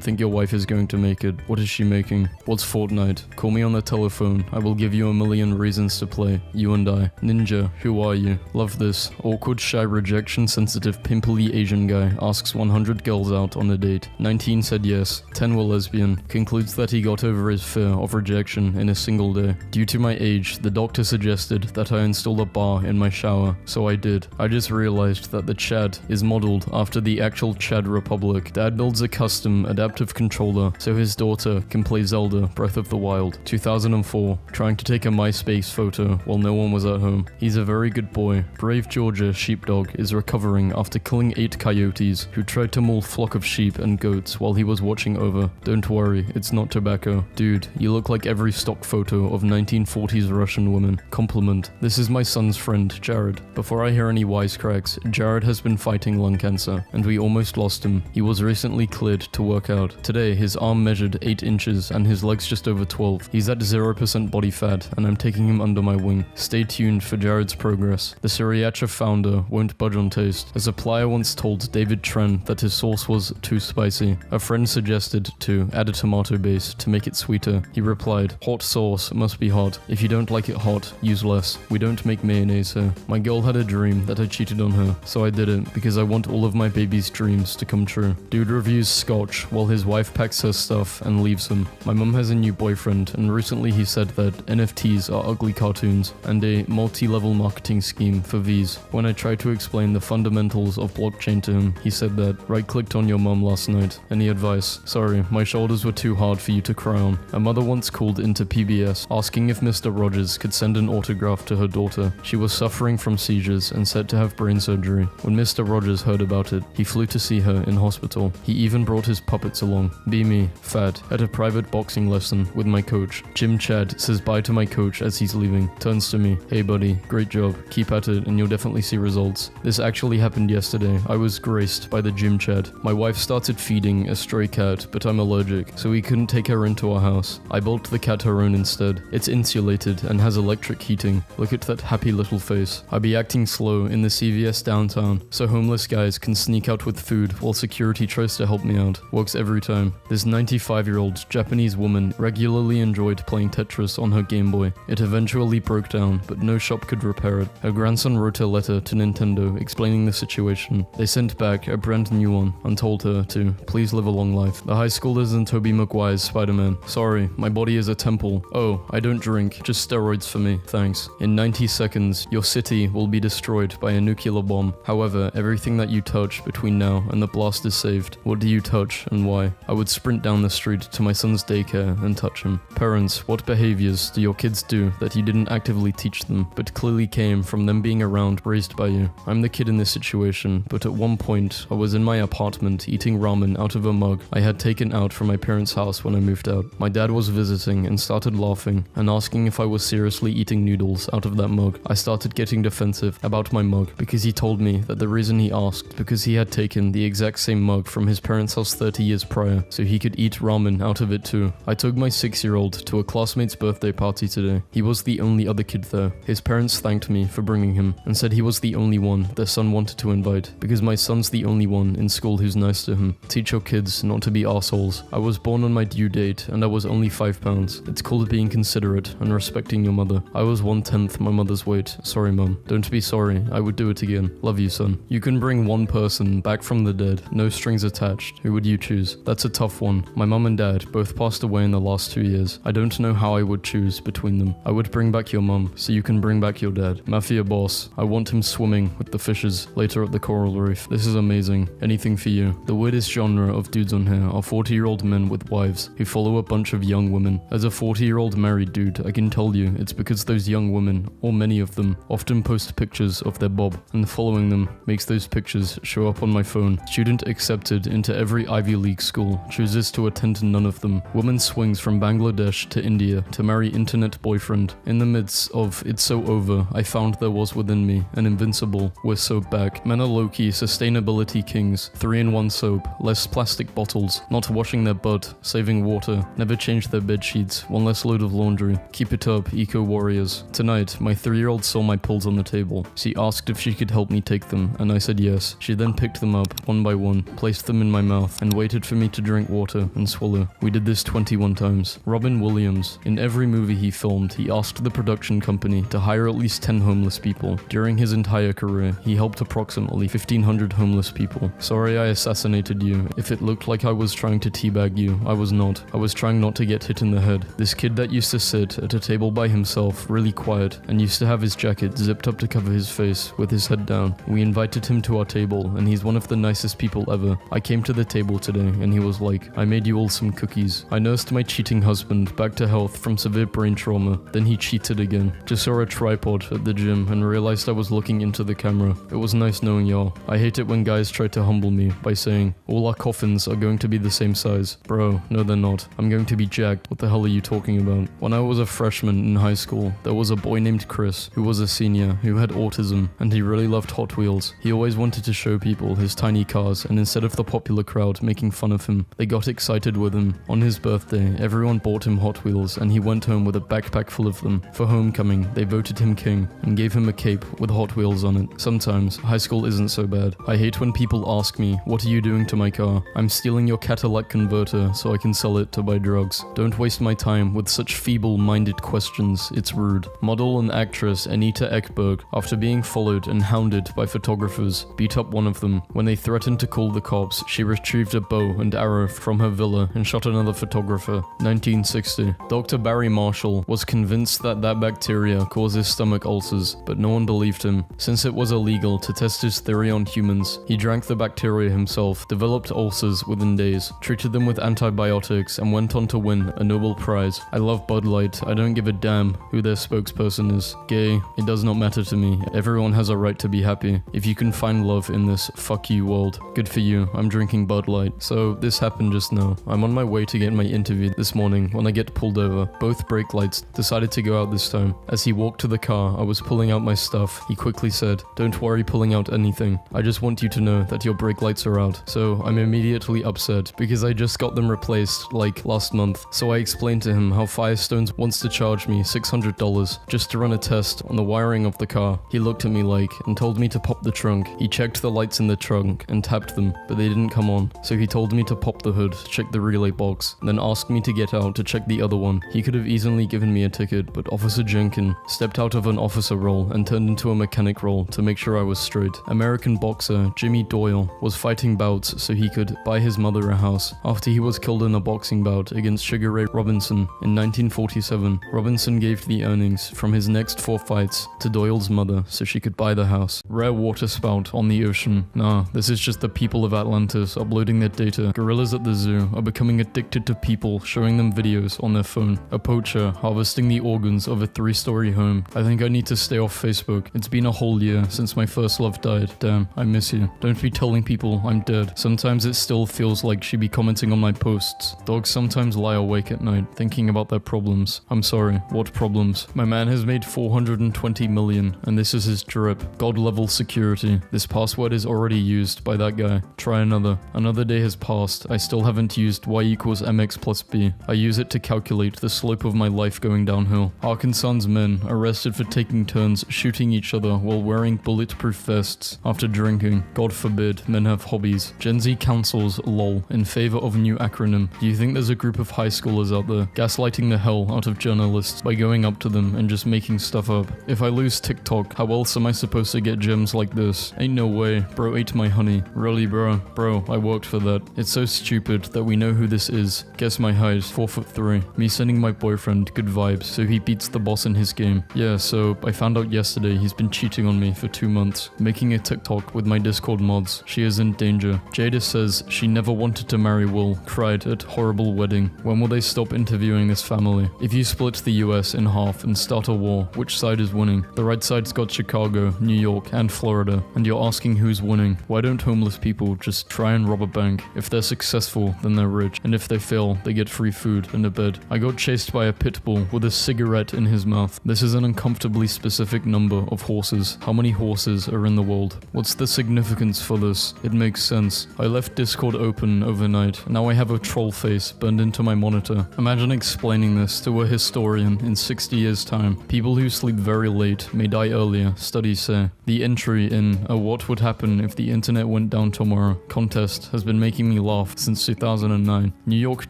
think your wife is going to make it. What is she making? What's Fortnite? Call me on the telephone. I will give you a million reasons to play. You and I. Ninja, who are you? Love this. Awkward, shy, rejection-sensitive, pimply Asian guy asks 100 girls out on a date. 19 said yes. 10 were lesbian. Concludes that he got over his fear of rejection in a single day. Due to my age, the doctor suggested that I install a bar in my shower, so I did. I just realized that the Chad is modeled after the actual Chad Republic. Dad builds a custom adaptive controller so his daughter can play Zelda Breath of the Wild. 2004, trying to take a MySpace photo while no one was at home. He's a very good boy. Brave Georgia sheepdog is recovering after killing 8 coyotes who tried to maul a flock of sheep and goats while he was watching over. Don't worry, it's not tobacco. Dude, you look like every stock photo of 1940s Russian women. Compliment. This is my son's friend, Jared. Before I hear any wisecracks, Jared has been fighting lung cancer, and we almost lost him. He was recently cleared to work out. Today, his arm measured 8 inches and his legs just over 12. He's at 0% body fat, and I'm taking him under my wing. Stay tuned for Jared's progress. The Sriracha founder won't budge on taste. A supplier once told David Tren that his sauce was too spicy. A friend suggested to add a tomato base to make it sweeter. He replied, hot sauce must be hot. If you don't like it hot, use less. We don't make mayonnaise here. My girl had a dream that I cheated on her, so I did it because I want all of my baby's dreams to come true. Dude reviews scotch while his wife packs her stuff and leaves him. My mum has a new boyfriend, and recently he said that NFTs are ugly cartoons and a multi-level marketing scheme for V's. When I tried to explain the fundamentals of blockchain to him, he said that right-clicked on your mum last night. Any advice? Sorry, my shoulders were too hard for you to cry on. A mother once called into PBS asking if Mr. Rogers could send an autograph to her daughter. She was suffering from seizures and said to have brain surgery. When Mr. Rogers heard about it, he flew to see her in hospital. He even brought his puppets along. Be me, fat, at a private boxing lesson with my coach. Jim Chad says bye to my coach as he's leaving. Turns to me, hey buddy, great job, keep at it and you'll definitely see results. This actually happened yesterday. I was graced by the Jim Chad. My wife started feeding a stray cat, but I'm allergic, so we couldn't take her into our house. I built the cat her own instead. It's insulated and has electric heating. Look at that happy little face. I be acting slow in the CVS downtown, so homeless guys can sneak out with food while security tries to help me out. Works every time. This 95-year-old Japanese woman regularly enjoyed playing Tetris on her Game Boy. It eventually broke down, but no shop could repair it. Her grandson wrote a letter to Nintendo explaining the situation. They sent back a brand new one and told her to please live a long life. The high schoolers in Tobey Maguire's Spider-Man. Sorry, my body is a temple. Oh, I don't drink, just steroids for me, thanks. In 90 seconds, your city will be destroyed by a nuclear bomb. However, everything that you touch between now and the blast is saved. What do you touch and why? I would sprint down the street to my son's daycare and touch him. Parents, what behaviors do your kids do that you didn't actively teach them, but clearly came from them being around, raised by you? I'm the kid in this situation, but at one point, I was in my apartment eating ramen out of a mug I had taken out from my parents' house when I moved out. My dad was visiting and started laughing and asking if I was seriously eating noodles out of that mug. I started getting defensive about my mug because he told me that the reason he asked because he had taken the exact same mug from his parents' house 30 years prior, so he could eat ramen out of it too. I took my 6-year-old to a classmate's birthday party today. He was the only other kid there. His parents thanked me for bringing him and said he was the only one their son wanted to invite because my son's the only one in school who's nice to him. Teach your kids not to be assholes. I was born on my due date and I was only 5 pounds. It's called being considerate and respecting your mother. I was 1/10 my mother's weight. Sorry mum. Don't be sorry. I would do it again. Love you son. You can bring one person back from the dead. No strings attached. Who would you choose? That's a tough one. My mum and dad both passed away in the last 2 years. I don't know how I would choose between them. I would bring back your mum so you can bring back your dad. Mafia boss. I want him swimming with the fishes later at the coral reef. This is amazing. Anything for you. The weirdest genre of dudes on here are 40-year-old men with wives who follow a bunch of young women. As a 40-year-old married dude, I can tell you it's because those young women, or many of them, often post pictures of their bob, and following them makes those pictures show up on my phone. Student accepted into every Ivy League school, chooses to attend to none of them. Woman swings from Bangladesh to India to marry internet boyfriend. In the midst of it's so over, I found there was within me an invincible, we're so back. Men are low-key sustainability kings. 3-in-1 soap, less plastic bottles, not washing their butt, saving water, never change their bed sheets, one less load of laundry. Keep it up, eco-warriors. Tonight, my 3-year-old saw my pills on the table. She asked if she could help me take them, and I said yes. She then picked them up, one by one, placed them in my mouth, and waited for me to drink water and swallow. We did this 21 times. Robin Williams. In every movie he filmed, he asked the production company to hire at least 10 homeless people. During his entire career, he helped approximately 1,500 homeless people. Sorry I assassinated you. If it looked like I was trying to teabag you, I was not. I was trying not to get hit in the head. This kid that used to sit at a table by himself, really quiet, and used to have his jacket zipped up to cover his face with his head down. We invited him to our table, and he's one of the nicest people ever. I came to the table today, and he was like, I made you all some cookies. I nursed my cheating husband back to health from severe brain trauma. Then he cheated again. Just saw a tripod at the gym and realized I was looking into the camera. It was nice knowing y'all. I hate it when guys try to humble me by saying, all our coffins are going to be the same size. Bro, no they're not. I'm going to be jacked. What the hell are you talking about? When I was a freshman in high school, there was a boy named Chris who was a senior who had autism, and he really loved Hot Wheels. He always wanted to show people his tiny cars, and instead of the popular crowd making fun of him, they got excited with him. On his birthday, everyone bought him Hot Wheels, and he went home with a backpack full of them. For homecoming, they voted him king and gave him a cape with Hot Wheels on it. Sometimes, high school isn't so bad. I hate when people ask me, what are you doing to my car? I'm stealing your Cadillac converter so I can sell it to buy drugs. Don't waste my time with such feeble-minded questions, it's rude. Model and actress Anita Ekberg, after being followed and hounded by photographers, beat up one of them. When they threatened to call the cops, she retrieved a bow and arrow from her villa and shot another photographer. 1960. Dr. Barry Marshall was convinced that bacteria causes stomach ulcers, but no one believed him. Since it was illegal to test his theory on humans, he drank the bacteria himself, developed ulcers within days, treated them with antibiotics, and went on to win a Nobel Prize. I love Bud Light. I don't give a damn who their spokesperson is. Gay, it does not matter to me. Everyone has a right to be happy. If you can find love in this fuck you world, good for you. I'm drinking Bud Light. So this happened just now. I'm on my way to get my interview this morning when I get pulled over. Both brake lights decided to go out this time. As he walked to the car, I was pulling out my stuff. He quickly said, don't worry pulling out anything. I just want you to know that your brake lights are out. So I'm immediately upset because I just got them replaced like last month. So I explained to him how Firestones wants to charge me $600 just to run a test on the wiring of the car. He looked at me like and told me to pop the trunk. He checked the lights in the trunk and tapped them, but they didn't come on. So he told me to pop the hood, check the relay box, then asked me to get out to check the other one. He could have easily given me a ticket, but Officer Jenkin stepped out of an officer role and turned into a mechanic role to make sure I was straight. American boxer Jimmy Doyle was fighting bouts so he could buy his mother a house after he was killed in a boxing bout against Sugar Ray Robinson in 1947. Robinson gave the earnings from his next 4 fights to Doyle's mother so she could buy the house. Rare water spout on the ocean. Nah, this is just the people of Atlantis uploading their data. Gorillas at the zoo are becoming addicted to people showing them videos on their phone. A poacher harvesting the organs of a 3-story home. I think I need to stay off Facebook. It's been a whole year since my first love died. Damn, I miss you. Don't be telling people I'm dead. Sometimes it still feels like she'd be commenting on my posts. Dogs sometimes lie awake at night thinking about their problems. I'm sorry, what problems? My man has made 420 million and this is his drip. God level security. This password is already used by that guy. Try another. Another day has passed. I still haven't used y equals mx plus b. I use it to calculate the slope of my life going downhill. Arkansas's men arrested for taking turns shooting each other while wearing bulletproof vests after drinking. God forbid men have hobbies. Gen Z cancels LOL in favor of new acronym. Do you think there's a group of high schoolers out there gaslighting the hell out of journalists by going up to them and just making stuff up? If I lose TikTok, how else am I supposed to get gems like this? Ain't no way. Bro ate my honey. Really, bro? Bro, I worked for that. It's so stupid that we know who this is. Guess my height, 4'3". Me sending my boyfriend good vibes so he beats the boss in his game. Yeah, so I found out yesterday he's been cheating on me for 2 months. Making a TikTok with my Discord mods. She is in danger. Jada says she never wanted to marry Will. Cried at horrible wedding. When will they stop interviewing this family? If you split the US in half and start a war, which side is winning? The right side's got Chicago, New York, and Florida. And you're asking who's winning. Why don't homeless people just try and rob a bank? If they're successful, then they're rich, and if they fail, they get free food and a bed. I got chased by a pit bull with a cigarette in his mouth. This is an uncomfortably specific number of horses. How many horses are in the world? What's the significance for this? It makes sense. I left Discord open overnight. Now I have a troll face burned into my monitor. Imagine explaining this to a historian in 60 years' time. People who sleep very late may die earlier, studies say. The entry in a "What would happen if the internet went down tomorrow" contest has been making me laugh since 2009. New York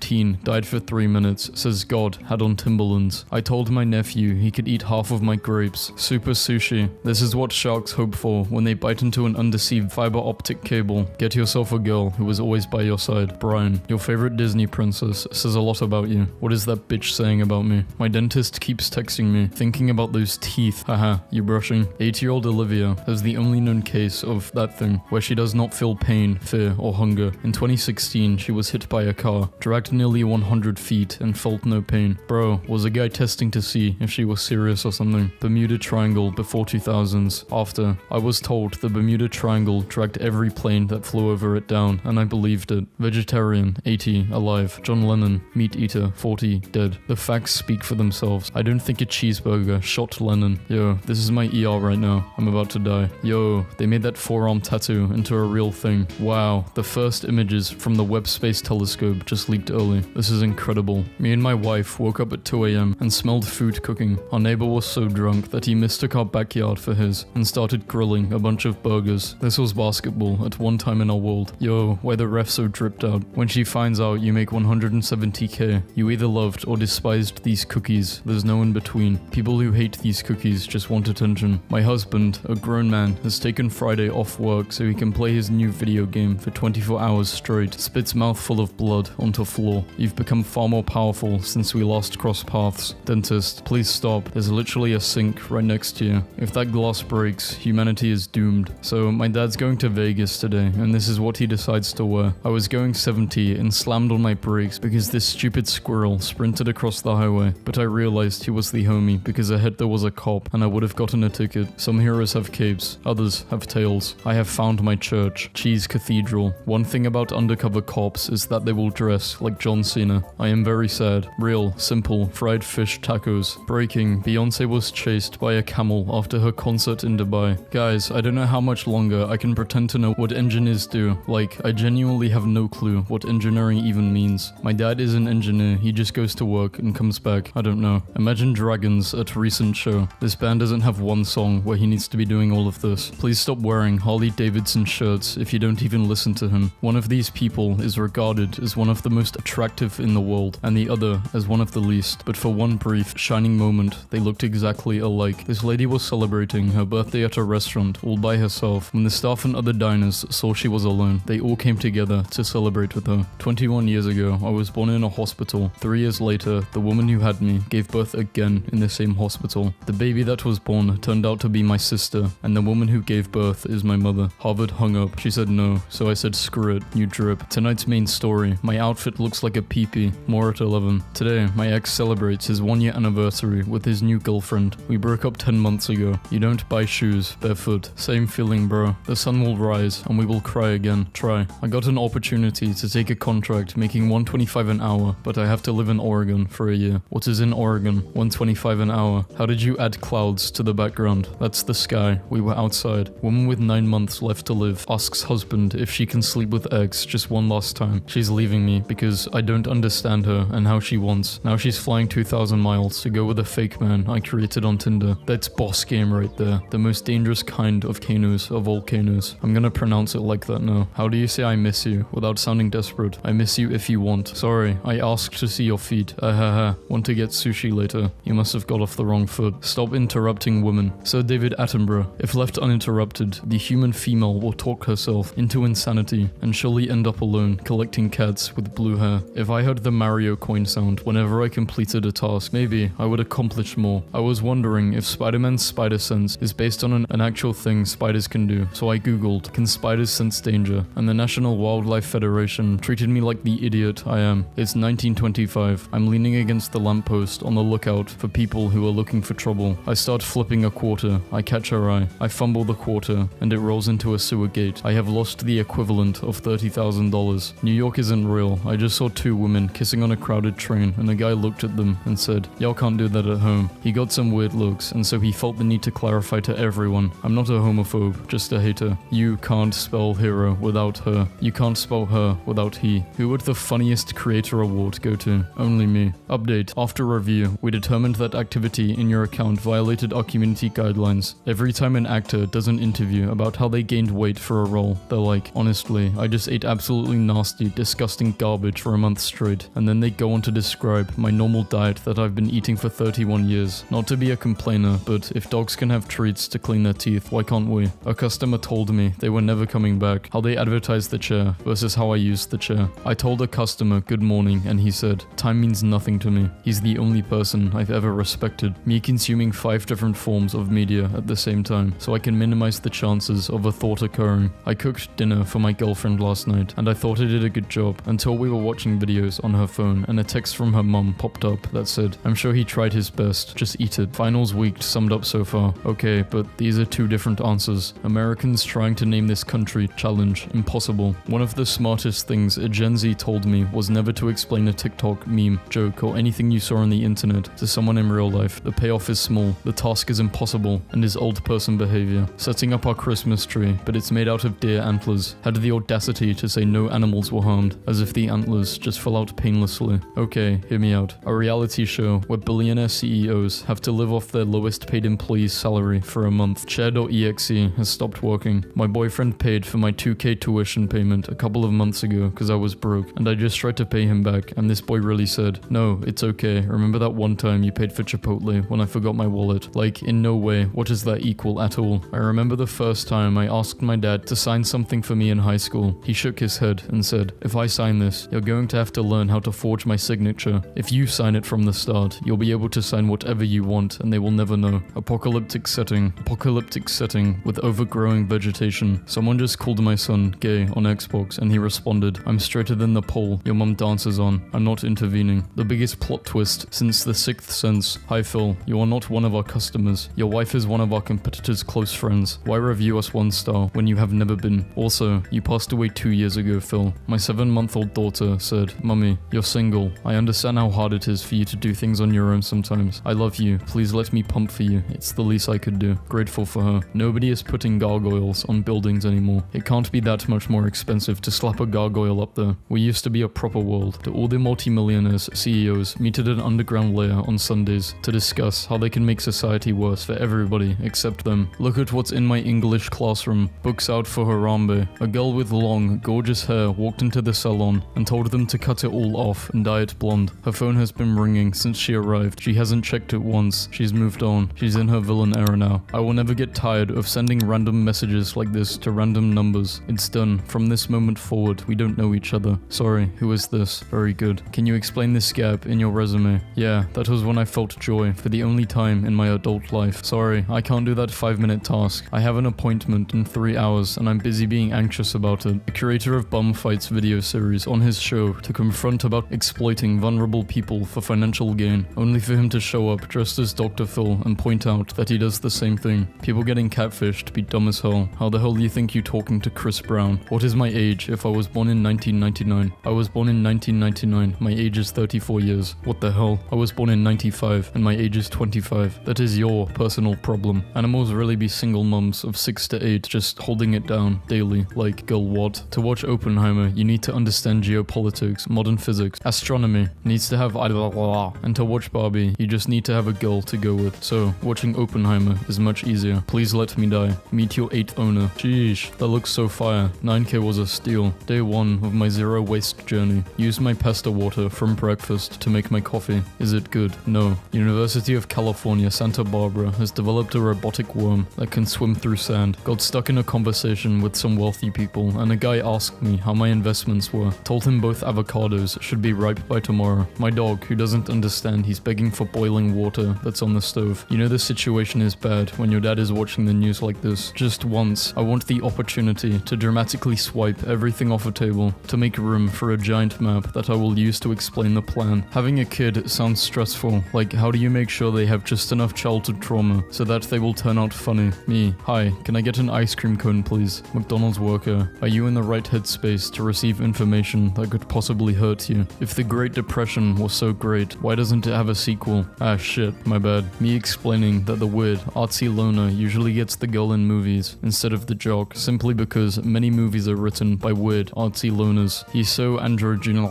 teen died for 3 minutes, says God had on Timberlands. I told my nephew he could eat half of my grapes. Super sushi. This is what sharks hope for when they bite into an undersea fiber optic cable. Get yourself a girl who is always by your side. Brian, your favorite Disney princess, says a lot about you. What is that bitch saying about me? My dentist keeps texting me, thinking about those teeth. Haha, you brushing? 8-year-old Olivia has the only known case of that thing, where she does not feel pain, fear, or hunger. In 2016, she was hit by a car, dragged nearly 100 feet, and felt no pain. Bro, was a guy testing to see if she was serious or something. Bermuda Triangle before 2000s. After, I was told the Bermuda Triangle dragged every plane that flew over it down, and I believed it. Vegetarian, 80, alive. John Lennon, meat eater, 40, dead. The facts speak for themselves. I don't think a cheeseburger shot Lennon. Yo, this is my ER right now. I'm about to die. Yo, they made that forearm tattoo into a real thing. Wow, the first images from the Webb Space Telescope just leaked early. This is incredible. Me and my wife woke up at 2 a.m. and smelled food cooking. Our neighbor was so drunk that he mistook our backyard for his and started grilling a bunch of burgers. This was basketball at one time in our world. Yo, why the ref so dripped out? When she finds out you make 170k, you either loved or despised these cookies. There's no in between. People who hate these cookies just want attention. My husband, a grown man, has taken Friday off work so he can play his new video game for 24 hours straight. Spits mouthful of blood onto floor. You've become far more powerful since we last crossed paths. Dentist, please stop. There's literally a sink right next to you. If that glass breaks, humanity is doomed. So my dad's going to Vegas today, and this is what he decides to wear. I was going 70 and slammed on my brakes because this stupid squirrel sprinted across the highway, but I realized he was the homie because ahead there was a cop and I would have gotten a ticket. Some heroes have capes, others have tails. I have found my church, Cheese Cathedral. One thing about undercover cops is that they will dress like John Cena. I am very sad. Real, simple, fried fish tacos. Breaking, Beyonce was chased by a camel after her concert in Dubai. Guys, I don't know how much longer I can pretend to know what engineers do. Like, I genuinely have no clue what engineering even means. My dad is an engineer, he just goes to work and comes back. I don't know. Imagine Dragons at recent show. This band doesn't have one song where he needs to be doing all of this. Please stop wearing Harley Davidson shirts if you don't even listen to him. One of these people is regarded as one of the most attractive in the world, and the other as one of the least. But for one brief, shining moment, they looked exactly alike. This lady was celebrating her birthday at a restaurant all by herself. When the staff and other diners saw she was alone, they all came together to celebrate with her. 21 years ago, I was born in a hospital. 3 years later, the woman who had me gave birth again in the same hospital. The baby that was born turned out to be my sister, and the woman who gave birth is my mother. Harvard hung up. She said no, so I said screw it, you drip. Tonight's main story. My outfit looks like a peepee. More at 11. Today, my ex celebrates his 1-year anniversary with his new girlfriend. We broke up 10 months ago. You don't buy shoes barefoot. Same feeling, bro. The sun will rise and we will cry again. Try. I got an opportunity to take a contract making $125 an hour, but I have to live in Oregon for a year. What is in Oregon? $125 an hour. How did you add clouds to the background? That's the sky. We were outside. Woman with 9 months left to live asks husband if she can sleep with ex just one last time. She's leaving me because I don't understand her and how she wants. Now she's flying 2,000 miles to go with a fake man I created on Tinder. That's boss game right there. The most dangerous kind of Canos of all Canos. I'm gonna pronounce it like that now. How do you say I miss you without sounding desperate? I miss you if you want. Sorry, I asked to see your feet. Want to get sushi later. You must have got off the wrong foot. Stop interrupting women. Sir David Attenborough. If left uninterrupted, the human female will talk herself into insanity and surely end up alone collecting cats with blue hair. If I heard the Mario coin sound whenever I completed a task, maybe I would accomplish more. I was wondering if Spider-Man's spider sense is based on an actual thing spiders can do, so I googled, can spiders sense danger? And the National Wildlife Federation treated me like the idiot I am. It's 1925. I'm leaning against the lamppost on the lookout for people who are looking for trouble. I start flipping a quarter. I catch her eye. I fumble the quarter, and it rolls into a sewer gate. I have lost the equivalent of $30,000. New York isn't real. I just saw two women kissing on a crowded train, and a guy looked at them and said, "Y'all can't do that at home." He got some weird looks, and so he felt the need to clarify to everyone, "I'm not a homophobe, just a hater. You can't spell hero without her. You can't spell her without he." Who would the funniest creator award go to? Only me. Update. After review, we determined that activity in your account violated our community guidelines. Every time an actor does an interview about how they gained weight for a role, they're like, "Honestly, I just ate absolutely nasty, disgusting garbage for a month straight." And then they go on to describe my normal diet that I've been eating for 31 years. Not to be a complainer, but if dogs can have treats to clean their teeth, why can't we? A customer told me they were never coming back, how they advertised the chair versus how I used the chair. I told a customer good morning and he said, "Time means nothing to me." He's the only person I've ever respected. Me consuming 5 different forms of media at the same time, so I can minimize the chances of a thought occurring. I cooked dinner for my girlfriend last night, and I thought I did a good job until we were watching videos on her phone and a text from her mum popped up that said, "I'm sure he tried his best, just eat it. Finals week summed up so far." Okay, but these are 2 different answers. Americans trying to name this country challenge impossible. One of the smartest things a Gen Z told me was never to explain a TikTok, meme, joke, or anything you saw on the internet to someone in real life. The payoff is small, the task is impossible, and is old person behavior. Setting up our Christmas tree, but it's made out of deer antlers, had the audacity to say no animals were harmed, as if the antlers just fell out painlessly. Okay, hear me out. A reality show where billionaire CEOs have to live off their lowest paid employee's salary for a month. Chair.exe has stopped working. My boyfriend paid for my 2K tuition payment a couple of months ago because I was broke, and I just tried to pay him back, and this boy really said, "No, it's okay. Remember that one time you paid for Chipotle when I forgot my wallet?" Like, in no way, what does that equal at all? I remember the first time I asked my dad to sign something for me in high school. He shook his head and said, "If I sign this, you're going to have to learn how to forge my signature. If you sign it from the start, you'll be able to sign whatever you want and they will never know." Apocalyptic setting with overgrowing vegetation. Someone just called my son gay on Xbox and he responded, "I'm straighter than the pole your mum dances on. I'm not intervening." The biggest plot twist since The Sixth Sense. "Hi Phil, you are not one of our customers. Your wife is one of our competitors' close friends. Why review us 1 star when you have never been? Also, you passed away 2 years ago, Phil." My 7-month-old daughter said, "Mummy, you're single. I understand how hard it is for you to do things on your own sometimes. I love you. Please let me pump for you. It's the least I could do." Grateful for her. Nobody is putting gargoyles on buildings anymore. It can't be that much more expensive to slap a gargoyle up there. We used to be a proper world. All the multimillionaires, CEOs, meet at an underground lair on Sundays to discuss how they can make society worse for everybody except them. Look at what's in my English classroom. Books out for Harambe. A girl with long, gorgeous hair walked into the salon and told them to cut it all off and dye it blonde. Her phone has been ringing since she arrived. She hasn't checked it once. She's moved on. She's in her villain era now. I will never get tired of sending random messages like this to random numbers. It's done. From this moment forward, we don't know each other. Sorry, who is this? Very good. Can you explain this gap in your resume? Yeah, that was when I felt joy for the only time in my adult life. Sorry, I can't do that 5-minute task. I have an appointment in 3 hours and I'm busy being anxious about it. The creator of Bum Fights video series on his show to confront about exploiting vulnerable people for financial gain, only for him to show up dressed as Dr. Phil and point out that he does the same thing. People getting catfished be dumb as hell. How the hell do you think you talking to Chris Brown? What is my age if I was born in 1999? I was born in 1999. My age is 34 years. What the hell? I was born in 95 and my age is 25. That is your personal problem. Animals really be single mums of 6 to 8 just holding it down daily. Like, girl, what? To watch Oppenheimer, you need to understand geopolitics, modern physics, astronomy, needs to have and to watch Barbie, you just need to have a girl to go with. So, watching Oppenheimer is much easier. Please let me die. Meet your 8th owner. Sheesh, that looks so fire. 9K was a steal. Day 1 of my zero waste journey. Use my pasta water from breakfast to make my coffee. Is it good? No. University of California, Santa Barbara has developed a robotic worm that can swim through sand. Got stuck in a conversation with some wealthy people and a guy asked me how my investments were. Told him both avocados should be ripe by tomorrow. My dog, who doesn't understand, he's begging for boiling water that's on the stove. You know the situation is bad when your dad is watching the news like this. Just once, I want the opportunity to dramatically swipe everything off a table to make room for a giant map that I will use to explain the plan. Having a kid sounds stressful. Like, how do you make sure they have just enough childhood trauma so that they will turn out funny? Me, hi, can I get an ice cream cone, please. McDonald's worker, are you in the right headspace to receive information that could possibly hurt you? If the Great Depression was so great, why doesn't it have a sequel? Ah shit, my bad. Me explaining that the weird, artsy loner usually gets the girl in movies instead of the jock, simply because many movies are written by weird, artsy loners. He's so androgynous.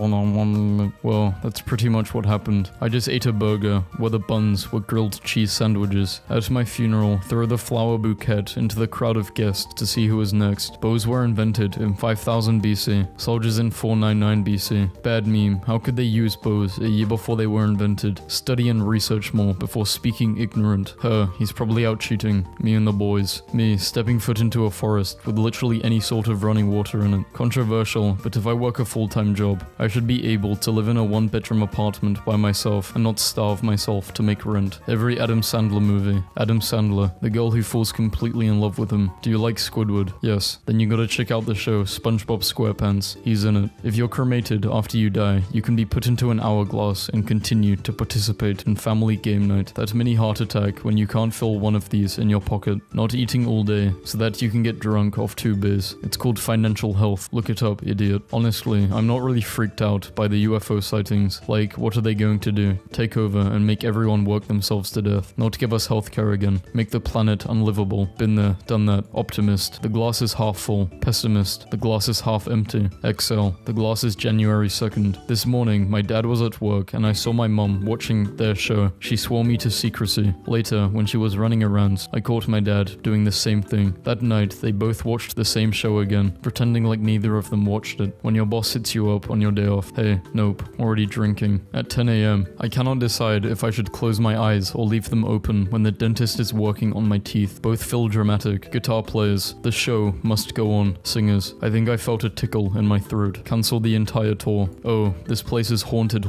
Well, that's pretty much what happened. I just ate a burger where the buns were grilled cheese sandwiches. At my funeral, throw the flower bouquet into the crowd of guests to see who was next. Bows were invented in 5000 BC, soldiers in 499 BC. Bad meme, how could they use bows a year before they were invented? Study and research more before speaking ignorant. Her, he's probably out cheating. Me and the boys. Me, stepping foot into a forest with literally any sort of running water in it. Controversial, but if I work a full-time job, I should be able to live in a one-bedroom apartment by myself and not starve myself to make rent. Every Adam Sandler movie. Adam Sandler, the girl who falls completely in love with him. Do you like Squidward? Yes. Then you gotta check out the show SpongeBob SquarePants. He's in it. If you're cremated after you die, you can be put into an hourglass and continue to participate in family game night. That mini heart attack when you can't fill one of these in your pocket. Not eating all day so that you can get drunk off 2 beers. It's called financial health. Look it up, idiot. Honestly, I'm not really freaked out by the UFO sightings. Like, what are they going to do? Take over and make everyone work themselves to death. Not give us healthcare again. Make the planet unlivable. Been there, done that. Optimist, the glass is half full. Pessimist, the glass is half empty. Excel, the glass is January 2nd. This morning, my dad was at work and I saw my mum watching their show. She swore me to secrecy. Later, when she was running errands, I caught my dad doing the same thing. That night, they both watched the same show again, pretending like neither of them watched it. When your boss hits you up on your day off, hey, nope, already drinking. At 10 a.m., I cannot decide if I should close my eyes or leave them open when the dentist is working on my teeth. Both feel dramatic. Guitar players, the show must go on. Singers, I think I felt a tickle in my throat. Cancel the entire tour. Oh, this place is haunted.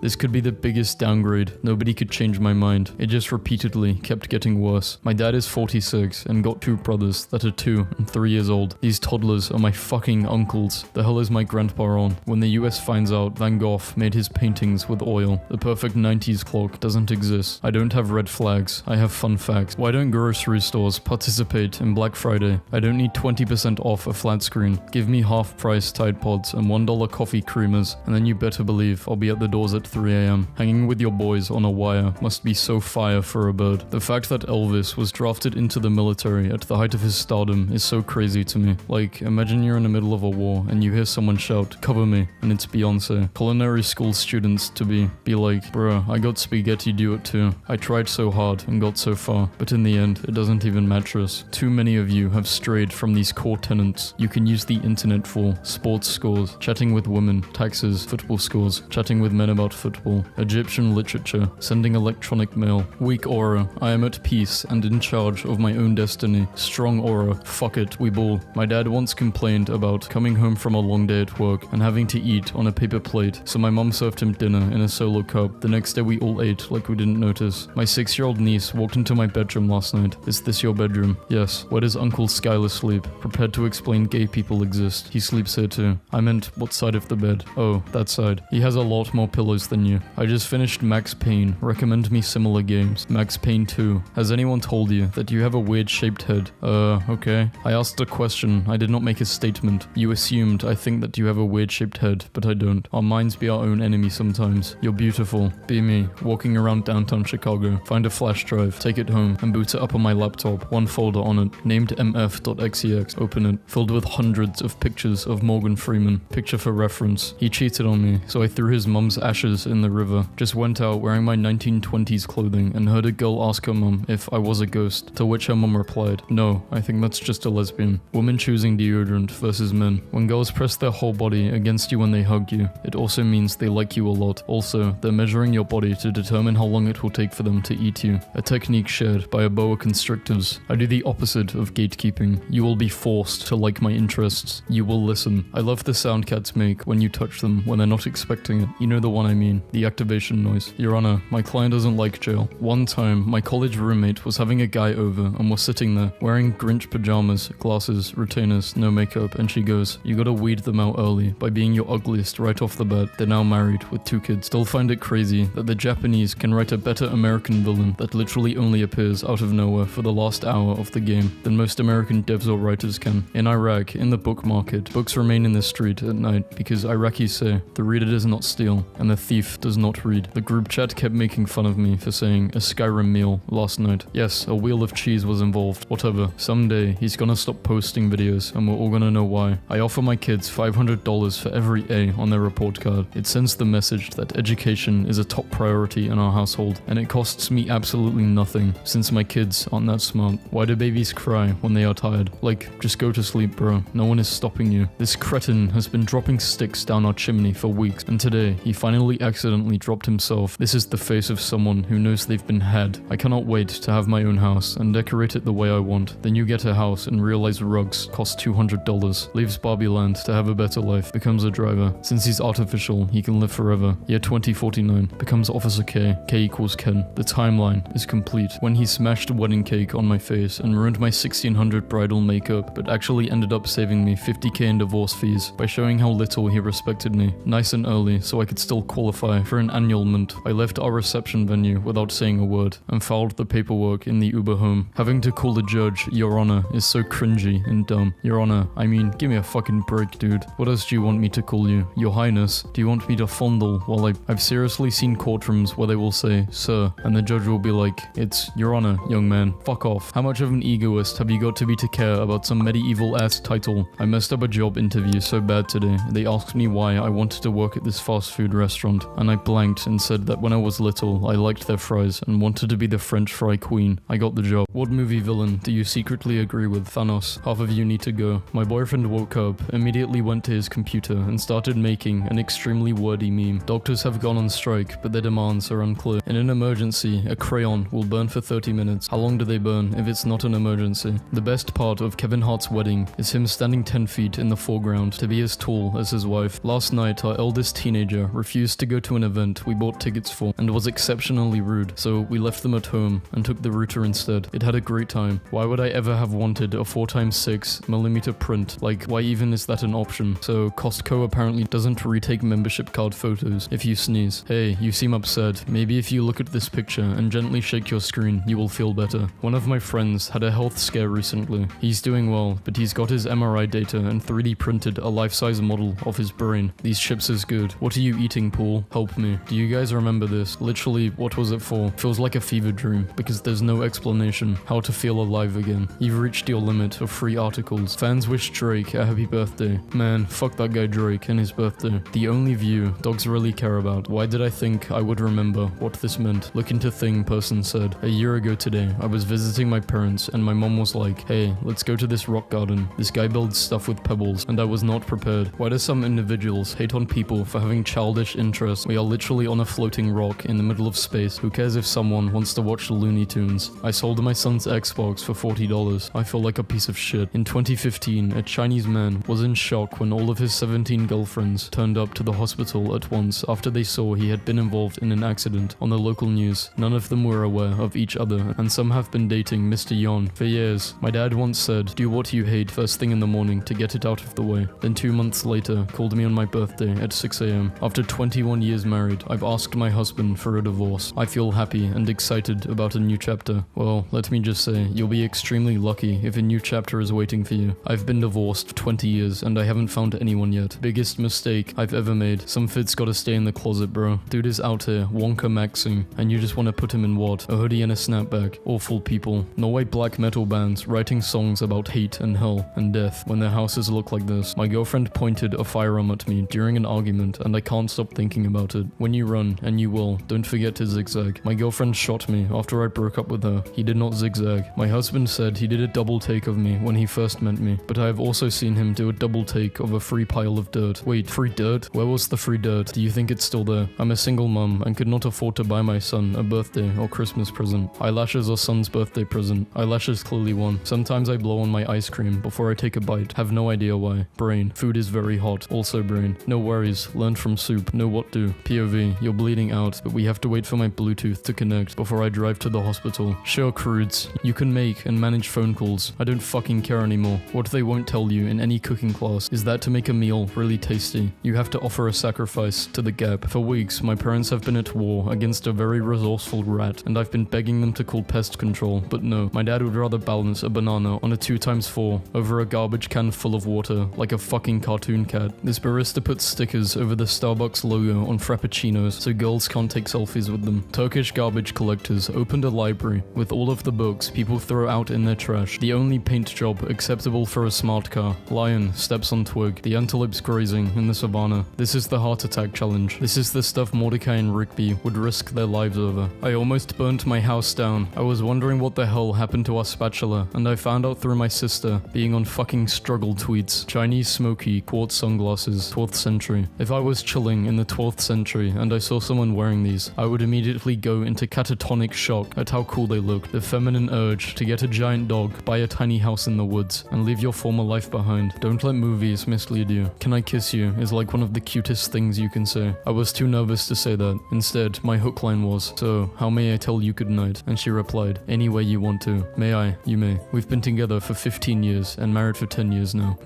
This could be the biggest downgrade. Nobody could change my mind. It just repeatedly kept getting worse. My dad is 46 and got 2 brothers that are 2 and 3 years old. These toddlers are my fucking uncles. The hell is my grandpa on? When the US finds out Van Gogh made his paintings with oil, the perfect 90s clock doesn't exist. I don't have red flags. I have fun facts. Why don't grocery stores participate in Black Friday? I don't need 20% off a flat screen. Give me half price Tide Pods and $1 coffee creamers, and then you better believe I'll be at the doors at 3 a.m. Hanging with your boys on a wire must be so fire for a bird. The fact that Elvis was drafted into the military at the height of his stardom is so crazy to me. Like, imagine you're in the middle of a war and you hear someone shout, "Cover me," and it's Beyonce. Culinary school students to be like, bruh, I got spaghetti, do it too. I tried so hard and got so far, but in the end, it doesn't even match us. Too many of you have strayed from these core tenets you can use the internet for: sports scores, chatting with women, taxes, football scores, chatting with men about football, Egyptian literature, sending electronic mail. Weak aura, I am at peace and in charge of my own destiny. Strong aura, fuck it, we ball. My dad once complained about coming home from a long day at work and having to eat on a paper plate, so my mom served him dinner in a solo cup. The next day we all ate like we didn't notice. My 6-year-old niece walked into my bedroom last night. Is this your bedroom? Yes. Where does Uncle Skylar sleep? Prepared to explain gay people exist. He sleeps here too. I meant, what side of the bed? Oh, that side. He has a lot more pillows than you. I just finished Max Payne. Recommend me similar games. Max Payne 2. Has anyone told you that you have a weird shaped head? Okay. I asked a question. I did not make a statement. You assumed I think that you have a weird shaped head, but I don't. Our minds be our own enemy sometimes. You're beautiful. Be me. Walking around downtown Chicago. Find a flash drive. Take it home and boot it up on my laptop. One folder on it. Named mf.xex. Open it. Filled with hundreds of pictures of Morgan Freeman. Picture for reference. He cheated on me, so I threw his mum's ashes in the river. Just went out wearing my 1920s clothing and heard a girl ask her mum if I was a ghost, to which her mum replied, "No, I think that's just a lesbian." Women choosing deodorant versus men. When girls press their whole body against you when they hug you, it also means they like you a lot. Also, they're measuring your body to determine how long it will take for them to eat you. A technique shared by a boa constrictors. I do the opposite of gatekeeping. You will be forced to like my interests. You will listen. I love the sound cats make when you touch them when they're not expecting it. You know the one I mean. The activation noise. Your Honor, my client doesn't like jail. One time, my college roommate was having a guy over and was sitting there wearing Grinch pajamas, glasses, retainers, no makeup, and she goes, "You gotta weed them out early by being your ugliest right off the bat." They're now married with 2 kids. Still find it crazy that the Japanese can write a better American villain that literally only appears out of nowhere for the last hour of the game than most American American devs or writers can. In Iraq, in the book market, books remain in the street at night because Iraqis say the reader does not steal and the thief does not read. The group chat kept making fun of me for saying a Skyrim meal last night. Yes, a wheel of cheese was involved. Whatever. Someday, he's gonna stop posting videos and we're all gonna know why. I offer my kids $500 for every A on their report card. It sends the message that education is a top priority in our household, and it costs me absolutely nothing since my kids aren't that smart. Why do babies cry when they are tired? Like, just go to sleep, bro. No one is stopping you. This cretin has been dropping sticks down our chimney for weeks, and today he finally accidentally dropped himself. This is the face of someone who knows they've been had. I cannot wait to have my own house and decorate it the way I want. Then you get a house and realize rugs cost $200. Leaves Barbie Land to have a better life. Becomes a driver. Since he's artificial, he can live forever. Year 2049. Becomes Officer K. K equals Ken. The timeline is complete. When he smashed a wedding cake on my face and ruined my $1,600 bridal makeup, but actually ended up saving me $50K in divorce fees by showing how little he respected me. Nice and early so I could still qualify for an annulment. I left our reception venue without saying a word and filed the paperwork in the Uber home. Having to call the judge Your Honor is so cringy and dumb. Your Honor, I mean, give me a fucking break, dude. What else do you want me to call you? Your Highness? Do you want me to fondle while I've seriously seen courtrooms where they will say, sir, and the judge will be like, it's Your Honor, young man. Fuck off. How much of an egoist have you got to be to care about some medieval-ass title? I messed up a job interview so bad today. They asked me why I wanted to work at this fast food restaurant, and I blanked and said that when I was little, I liked their fries and wanted to be the French fry queen. I got the job. What movie villain do you secretly agree with? Thanos. Half of you need to go. My boyfriend woke up, immediately went to his computer and started making an extremely wordy meme. Doctors have gone on strike, but their demands are unclear. In an emergency, a crayon will burn for 30 minutes. How long do they burn if it's not an emergency? The best part of Kevin Hart's wedding is him standing 10 feet in the foreground to be as tall as his wife. Last night, our eldest teenager refused to go to an event we bought tickets for and was exceptionally rude, so we left them at home and took the router instead. It had a great time. Why would I ever have wanted a 4x6mm print? Like, why even is that an option? So Costco apparently doesn't retake membership card photos if you sneeze. Hey, you seem upset. Maybe if you look at this picture and gently shake your screen, you will feel better. One of my friends had a health scare recently. He's doing well, but he's got his MRI data and 3D printed a life-size model of his brain. These chips is good. What are you eating, Paul? Help me. Do you guys remember this? Literally, what was it for? Feels like a fever dream, because there's no explanation how to feel alive again. You've reached your limit of free articles. Fans wish Drake a happy birthday. Man, fuck that guy Drake and his birthday. The only view dogs really care about. Why did I think I would remember what this meant? Look into thing person said. A year ago today, I was visiting my parents and my mom was like, hey, let's go to this rock garden. This guy builds stuff with pebbles, and I was not prepared. Why do some individuals hate on people for having childish interests? We are literally on a floating rock in the middle of space. Who cares if someone wants to watch the Looney Tunes? I sold my son's Xbox for $40. I feel like a piece of shit. In 2015, a Chinese man was in shock when all of his 17 girlfriends turned up to the hospital at once after they saw he had been involved in an accident on the local news. None of them were aware of each other, and some have been dating Mr. Yon for years. My dad once said, do what you hate first thing in the morning to get it out of the way. Then 2 months later, called me on my birthday at 6 a.m. After 21 years married, I've asked my husband for a divorce. I feel happy and excited about a new chapter. Well, let me just say, you'll be extremely lucky if a new chapter is waiting for you. I've been divorced for 20 years and I haven't found anyone yet. Biggest mistake I've ever made. Some fit's gotta stay in the closet, bro. Dude is out here wonka maxing, and you just wanna put him in what? A hoodie and a snapback. Awful people. Norway black metal bands writing songs about hate and hell and death when their houses look like this. My girlfriend pointed a firearm at me during an argument and I can't stop thinking about it. When you run, and you will, don't forget to zigzag. My girlfriend shot me after I broke up with her. He did not zigzag. My husband said he did a double take of me when he first met me, but I have also seen him do a double take of a free pile of dirt. Wait, free dirt? Where was the free dirt? Do you think it's still there? I'm a single mum and could not afford to buy my son a birthday or Christmas present. Eyelashes or son's birthday present. Eyelashes clearly won. Sometimes I blow on my ice cream before I take a bite. Have no idea why. Brain. Food is very hot. Also brain. No worries. Learn from soup. Know what do. POV. You're bleeding out, but we have to wait for my Bluetooth to connect before I drive to the hospital. Sure, Crudes. You can make and manage phone calls. I don't fucking care anymore. What they won't tell you in any cooking class is that to make a meal really tasty, you have to offer a sacrifice to the Gap. For weeks, my parents have been at war against a very resourceful rat, and I've been begging them to call pest control, but no. My dad would rather balance a banana banana on a 2x4 over a garbage can full of water like a fucking cartoon cat. This barista puts stickers over the Starbucks logo on frappuccinos so girls can't take selfies with them. Turkish garbage collectors opened a library with all of the books people throw out in their trash. The only paint job acceptable for a smart car. Lion steps on twig. The antelopes grazing in the savannah. This is the heart attack challenge. This is the stuff Mordecai and Rigby would risk their lives over. I almost burnt my house down. I was wondering what the hell happened to our spatula, and I found out through my sister being on fucking struggle tweets. Chinese smoky quartz sunglasses, 12th century. If I was chilling in the 12th century and I saw someone wearing these, I would immediately go into catatonic shock at how cool they looked. The feminine urge to get a giant dog, buy a tiny house in the woods, and leave your former life behind. Don't let movies mislead you. Can I kiss you is like one of the cutest things you can say. I was too nervous to say that. Instead, my hook line was, "So, how may I tell you goodnight?" And she replied, "Any way you want to." May I? You may. We've been together for 15 years and married for 10 years now.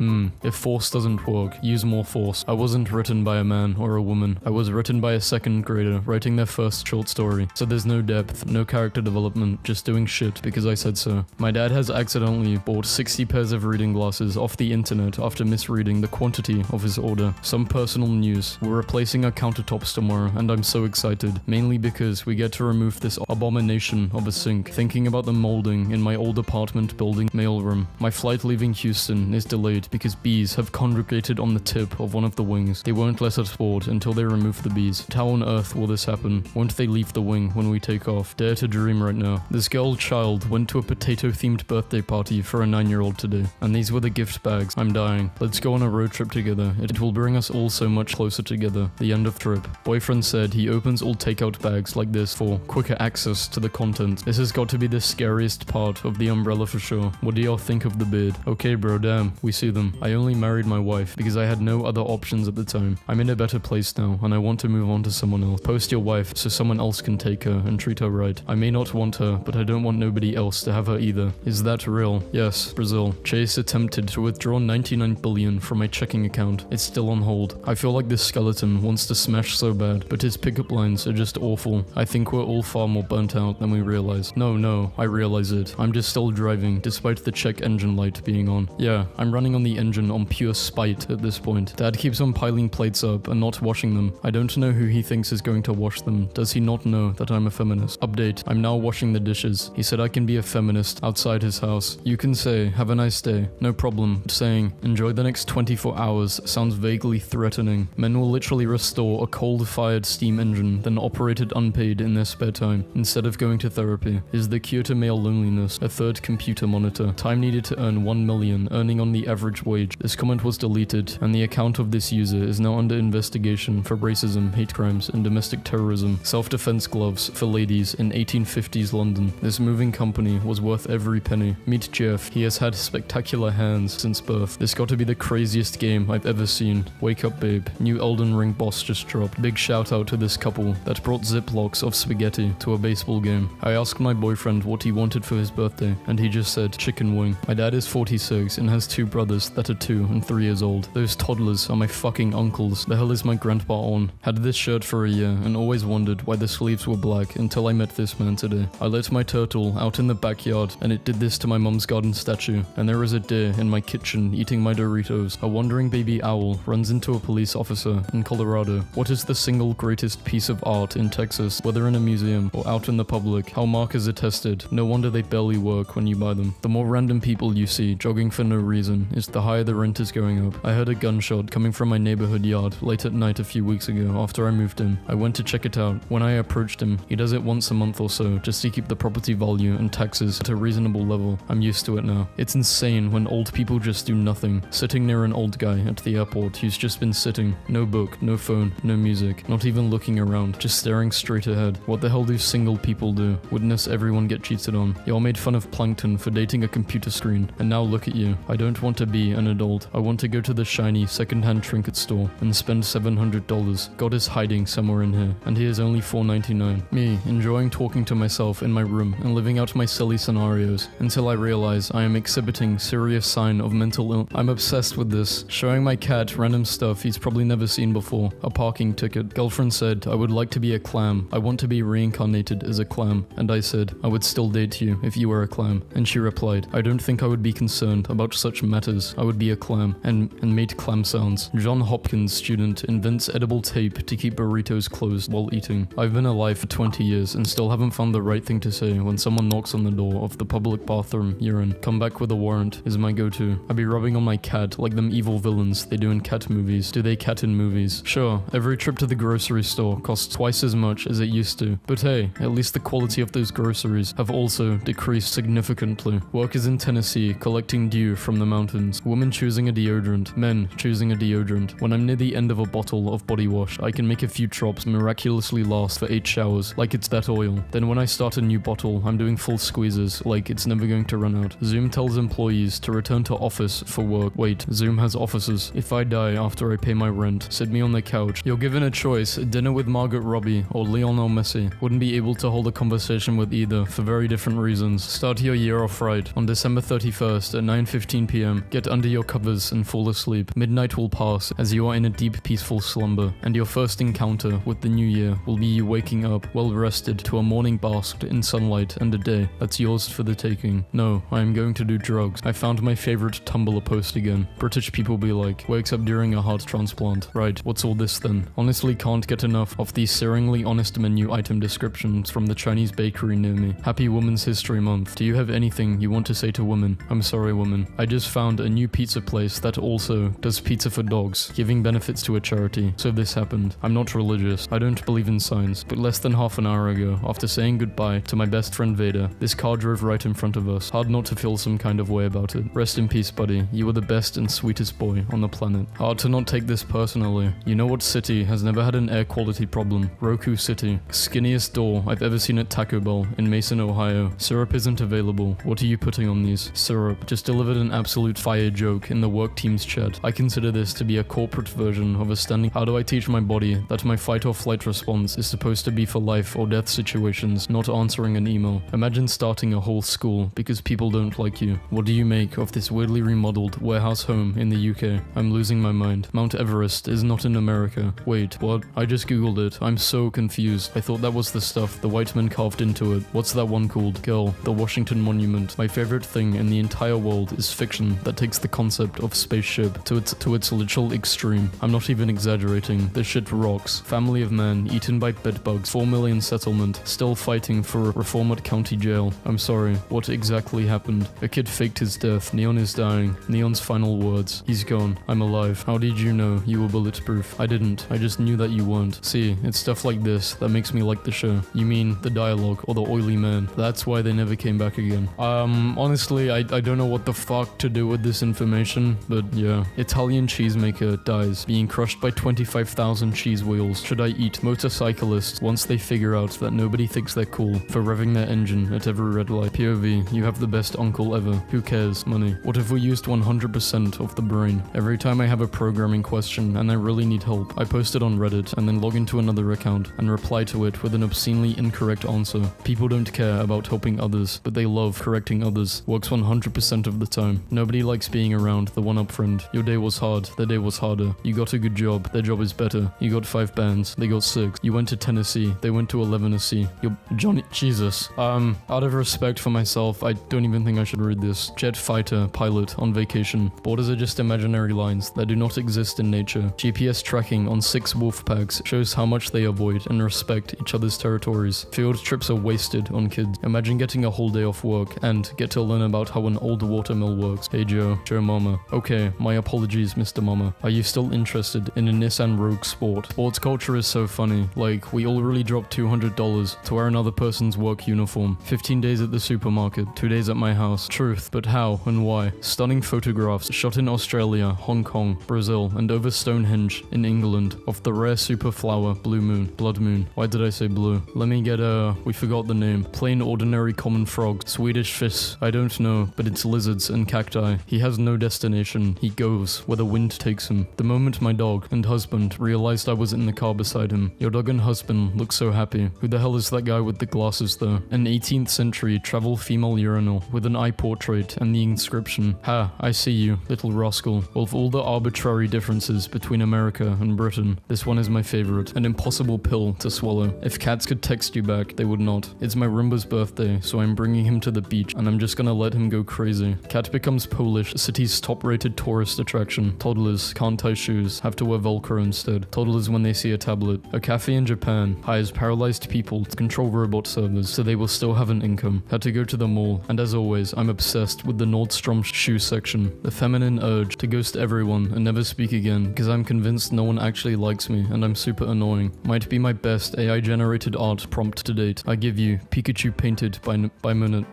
If force doesn't work, use more force. I wasn't written by a man or a woman. I was written by a second grader writing their first short story. So there's no depth, no character development, just doing shit because I said so. My dad has accidentally bought 60 pairs of reading glasses off the internet after misreading the quantity of his order. Some personal news. We're replacing our countertops tomorrow and I'm so excited. Mainly because we get to remove this abomination of a sink. Thinking about the molding in my old apartment building mailroom. My flight leaving Houston is delayed because bees have congregated on the tip of one of the wings. They won't let us board until they remove the bees. But how on earth will this happen? Won't they leave the wing when we take off? Dare to dream right now. This girl child went to a potato-themed birthday party for a 9-year-old today. And these were the gift bags. I'm dying. Let's go on a road trip together. It will bring us all so much closer together. The end of trip. Boyfriend said he opens all takeout bags like this for quicker access to the content. This has got to be the scariest part of the umbrella for sure. What do y'all think of the beard? Okay bro, damn, we see them. I only married my wife because I had no other options at the time. I'm in a better place now and I want to move on to someone else. Post your wife so someone else can take her and treat her right. I may not want her, but I don't want nobody else to have her either. Is that real? Yes, Brazil. Chase attempted to withdraw 99 billion from my checking account. It's still on hold. I feel like this skeleton wants to smash so bad, but his pickup lines are just awful. I think we're all far more burnt out than we realize. No, I realize it. I'm just still driving, despite the check engine light being on. Yeah, I'm running on the engine on pure spite at this point. Dad keeps on piling plates up and not washing them. I don't know who he thinks is going to wash them. Does he not know that I'm a feminist? Update, I'm now washing the dishes. He said I can be a feminist outside his house. You can say, have a nice day. No problem. Saying, enjoy the next 24 hours sounds vaguely threatening. Men will literally restore a coal-fired steam engine, then operate it unpaid in their spare time, instead of going to therapy. Is the cure to male loneliness a third computer monitor? Time needed to earn 1 million, earning on the average wage. This comment was deleted, and the account of this user is now under investigation for racism, hate crimes, and domestic terrorism. Self-defense gloves for ladies in 1850s London. This moving company was worth every penny. Meet Jeff. He has had spectacular hands since birth. This got to be the craziest game I've ever seen. Wake up, babe. New Elden Ring boss just dropped. Big shout out to this couple that brought ziplocs of spaghetti to a baseball game. I asked my boyfriend what he wanted for his birthday, and he just said chicken wing. My dad is 46 and has 2 brothers that are 2 and 3 years old. Those toddlers are my fucking uncles. The hell is my grandpa on? Had this shirt for a year and always wondered why the sleeves were black until I met this man today. I let my turtle out in the backyard and it did this to my mom's garden statue, and there is a deer in my kitchen eating my Doritos. A wandering baby owl runs into a police officer in Colorado. What is the single greatest piece of art in Texas, whether in a museum or out in the public? How markers are tested. No wonder they barely work when you buy them. The more random people you see jogging for no reason is the higher the rent is going up. I heard a gunshot coming from my neighborhood yard late at night a few weeks ago after I moved in. I went to check it out. When I approached him, he does it once a month or so just to keep the property value and taxes at a reasonable level. I'm used to it now. It's insane when old people just do nothing. Sitting near an old guy at the airport who's just been sitting. No book, no phone, no music, not even looking around, just staring straight ahead. What the hell do single people do? Witness everyone get cheated on. Y'all made fun of Plankton for dating a computer screen, and now look at you. I don't want to be an adult. I want to go to the shiny secondhand trinket store and spend $700. God is hiding somewhere in here, and he is only $4.99. Me, enjoying talking to myself in my room and living out my silly scenarios until I realize I am exhibiting serious sign of mental illness. I'm obsessed with this. Showing my cat random stuff he's probably never seen before. A parking ticket. Girlfriend said, I would like to be a clam. I want to be reincarnated as a clam. And I said, I would still date you if you were a clam. And she replied, replied, I don't think I would be concerned about such matters. I would be a clam, and made clam sounds. John Hopkins student invents edible tape to keep burritos closed while eating. I've been alive for 20 years and still haven't found the right thing to say when someone knocks on the door of the public bathroom urine. Come back with a warrant is my go-to. I'd be rubbing on my cat like them evil villains they do in cat movies. Do they cat in movies? Sure, every trip to the grocery store costs twice as much as it used to. But hey, at least the quality of those groceries have also decreased significantly. Workers in Tennessee collecting dew from the mountains. Women choosing a deodorant. Men choosing a deodorant. When I'm near the end of a bottle of body wash, I can make a few drops miraculously last for 8 showers, like it's that oil. Then when I start a new bottle, I'm doing full squeezes, like it's never going to run out. Zoom tells employees to return to office for work. Wait, Zoom has offices. If I die after I pay my rent, sit me on the couch. You're given a choice, dinner with Margot Robbie or Lionel Messi. Wouldn't be able to hold a conversation with either for very different reasons. Start your year off right. On December 31st at 9:15 p.m., get under your covers and fall asleep. Midnight will pass as you are in a deep, peaceful slumber, and your first encounter with the new year will be you waking up, well rested, to a morning basked in sunlight and a day that's yours for the taking. No, I am going to do drugs. I found my favorite Tumblr post again. British people be like, wakes up during a heart transplant. Right, what's all this then? Honestly can't get enough of these searingly honest menu item descriptions from the Chinese bakery near me. Happy Women's History Month. Do you have anything you want to say to women? I'm sorry, woman. I just found a new pizza place that also does pizza for dogs, giving benefits to a charity. So this happened. I'm not religious. I don't believe in signs. But less than half an hour ago, after saying goodbye to my best friend Vader, this car drove right in front of us. Hard not to feel some kind of way about it. Rest in peace, buddy. You were the best and sweetest boy on the planet. Hard to not take this personally. You know what city has never had an air quality problem? Roku City. Skinniest door I've ever seen at Taco Bell in Mason, Ohio. Syrup isn't available. What are you putting on these? Syrup. Just delivered an absolute fire joke in the work team's chat. I consider this to be a corporate version of a standing. How do I teach my body that my fight or flight response is supposed to be for life or death situations, not answering an email? Imagine starting a whole school because people don't like you. What do you make of this weirdly remodeled warehouse home in the UK? I'm losing my mind. Mount Everest is not in America. Wait, what? I just googled it. I'm so confused. I thought that was the stuff the white man carved into it. What's that one called? Girl, the Washington Monument. My favorite thing in the entire world is fiction that takes the concept of spaceship to its literal extreme. I'm not even exaggerating. This shit rocks. Family of man eaten by bedbugs. 4 million settlement. Still fighting for reform at county jail. I'm sorry. What exactly happened? A kid faked his death. Neon is dying. Neon's final words. He's gone. I'm alive. How did you know you were bulletproof? I didn't. I just knew that you weren't. See, it's stuff like this that makes me like the show. You mean the dialogue or the oily man? That's why they never came back again. Honestly, I don't know what the fuck to do with this information, but yeah. Italian cheesemaker dies, being crushed by 25,000 cheese wheels. Should I eat? Motorcyclists, once they figure out that nobody thinks they're cool for revving their engine at every red light. POV, you have the best uncle ever. Who cares? Money. What if we used 100% of the brain? Every time I have a programming question and I really need help, I post it on Reddit and then log into another account and reply to it with an obscenely incorrect answer. People don't care about helping others, but they love correcting others. Works 100% of the time. Nobody likes being around the one-up friend. Your day was hard, their day was harder. You got a good job, their job is better. You got 5 bands, they got 6. You went to Tennessee, they went to 11C. You're Johnny. Jesus. Out of respect for myself, I don't even think I should read this. Jet fighter, pilot, on vacation. Borders are just imaginary lines that do not exist in nature. GPS tracking on 6 wolf packs shows how much they avoid and respect each other's territories. Field trips are wasted on kids. Imagine getting a whole day off work and get to learn about how an old watermill works. Hey Joe Mama. Okay, my apologies, Mr. Mama. Are you still interested in a Nissan Rogue Sport? Sports culture is so funny. Like, we all really dropped $200 to wear another person's work uniform. 15 days at the supermarket, 2 days at my house. Truth, but how and why? Stunning photographs shot in Australia, Hong Kong, Brazil, and over Stonehenge in England of the rare super flower, blue moon, blood moon. Why did I say blue? Let me get we forgot the name. Plain ordinary common frog. Swedish fish. I don't know, but it's lizards and cacti. He has no destination. He goes where the wind takes him. The moment my dog and husband realized I was in the car beside him. Your dog and husband look so happy. Who the hell is that guy with the glasses though? An 18th century travel female urinal with an eye portrait and the inscription, "Ha, I see you, little rascal." Well, of all the arbitrary differences between America and Britain, this one is my favorite. An impossible pill to swallow. If cats could text you back, they would not. It's my Roomba's birthday, so I'm bringing him to the beach. and I'm just gonna let him go crazy. Cat becomes Polish, city's top-rated tourist attraction. Toddlers can't tie shoes, have to wear Velcro instead. Toddlers when they see a tablet. A cafe in Japan hires paralyzed people to control robot servers so they will still have an income. Had to go to the mall, and as always, I'm obsessed with the Nordstrom shoe section. The feminine urge to ghost everyone and never speak again because I'm convinced no one actually likes me and I'm super annoying. Might be my best AI-generated art prompt to date. I give you Pikachu painted by Monet.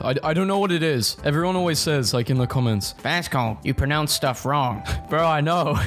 I don't know what it is. Everyone always says, like in the comments, Vasco, you pronounce stuff wrong. bro, I know.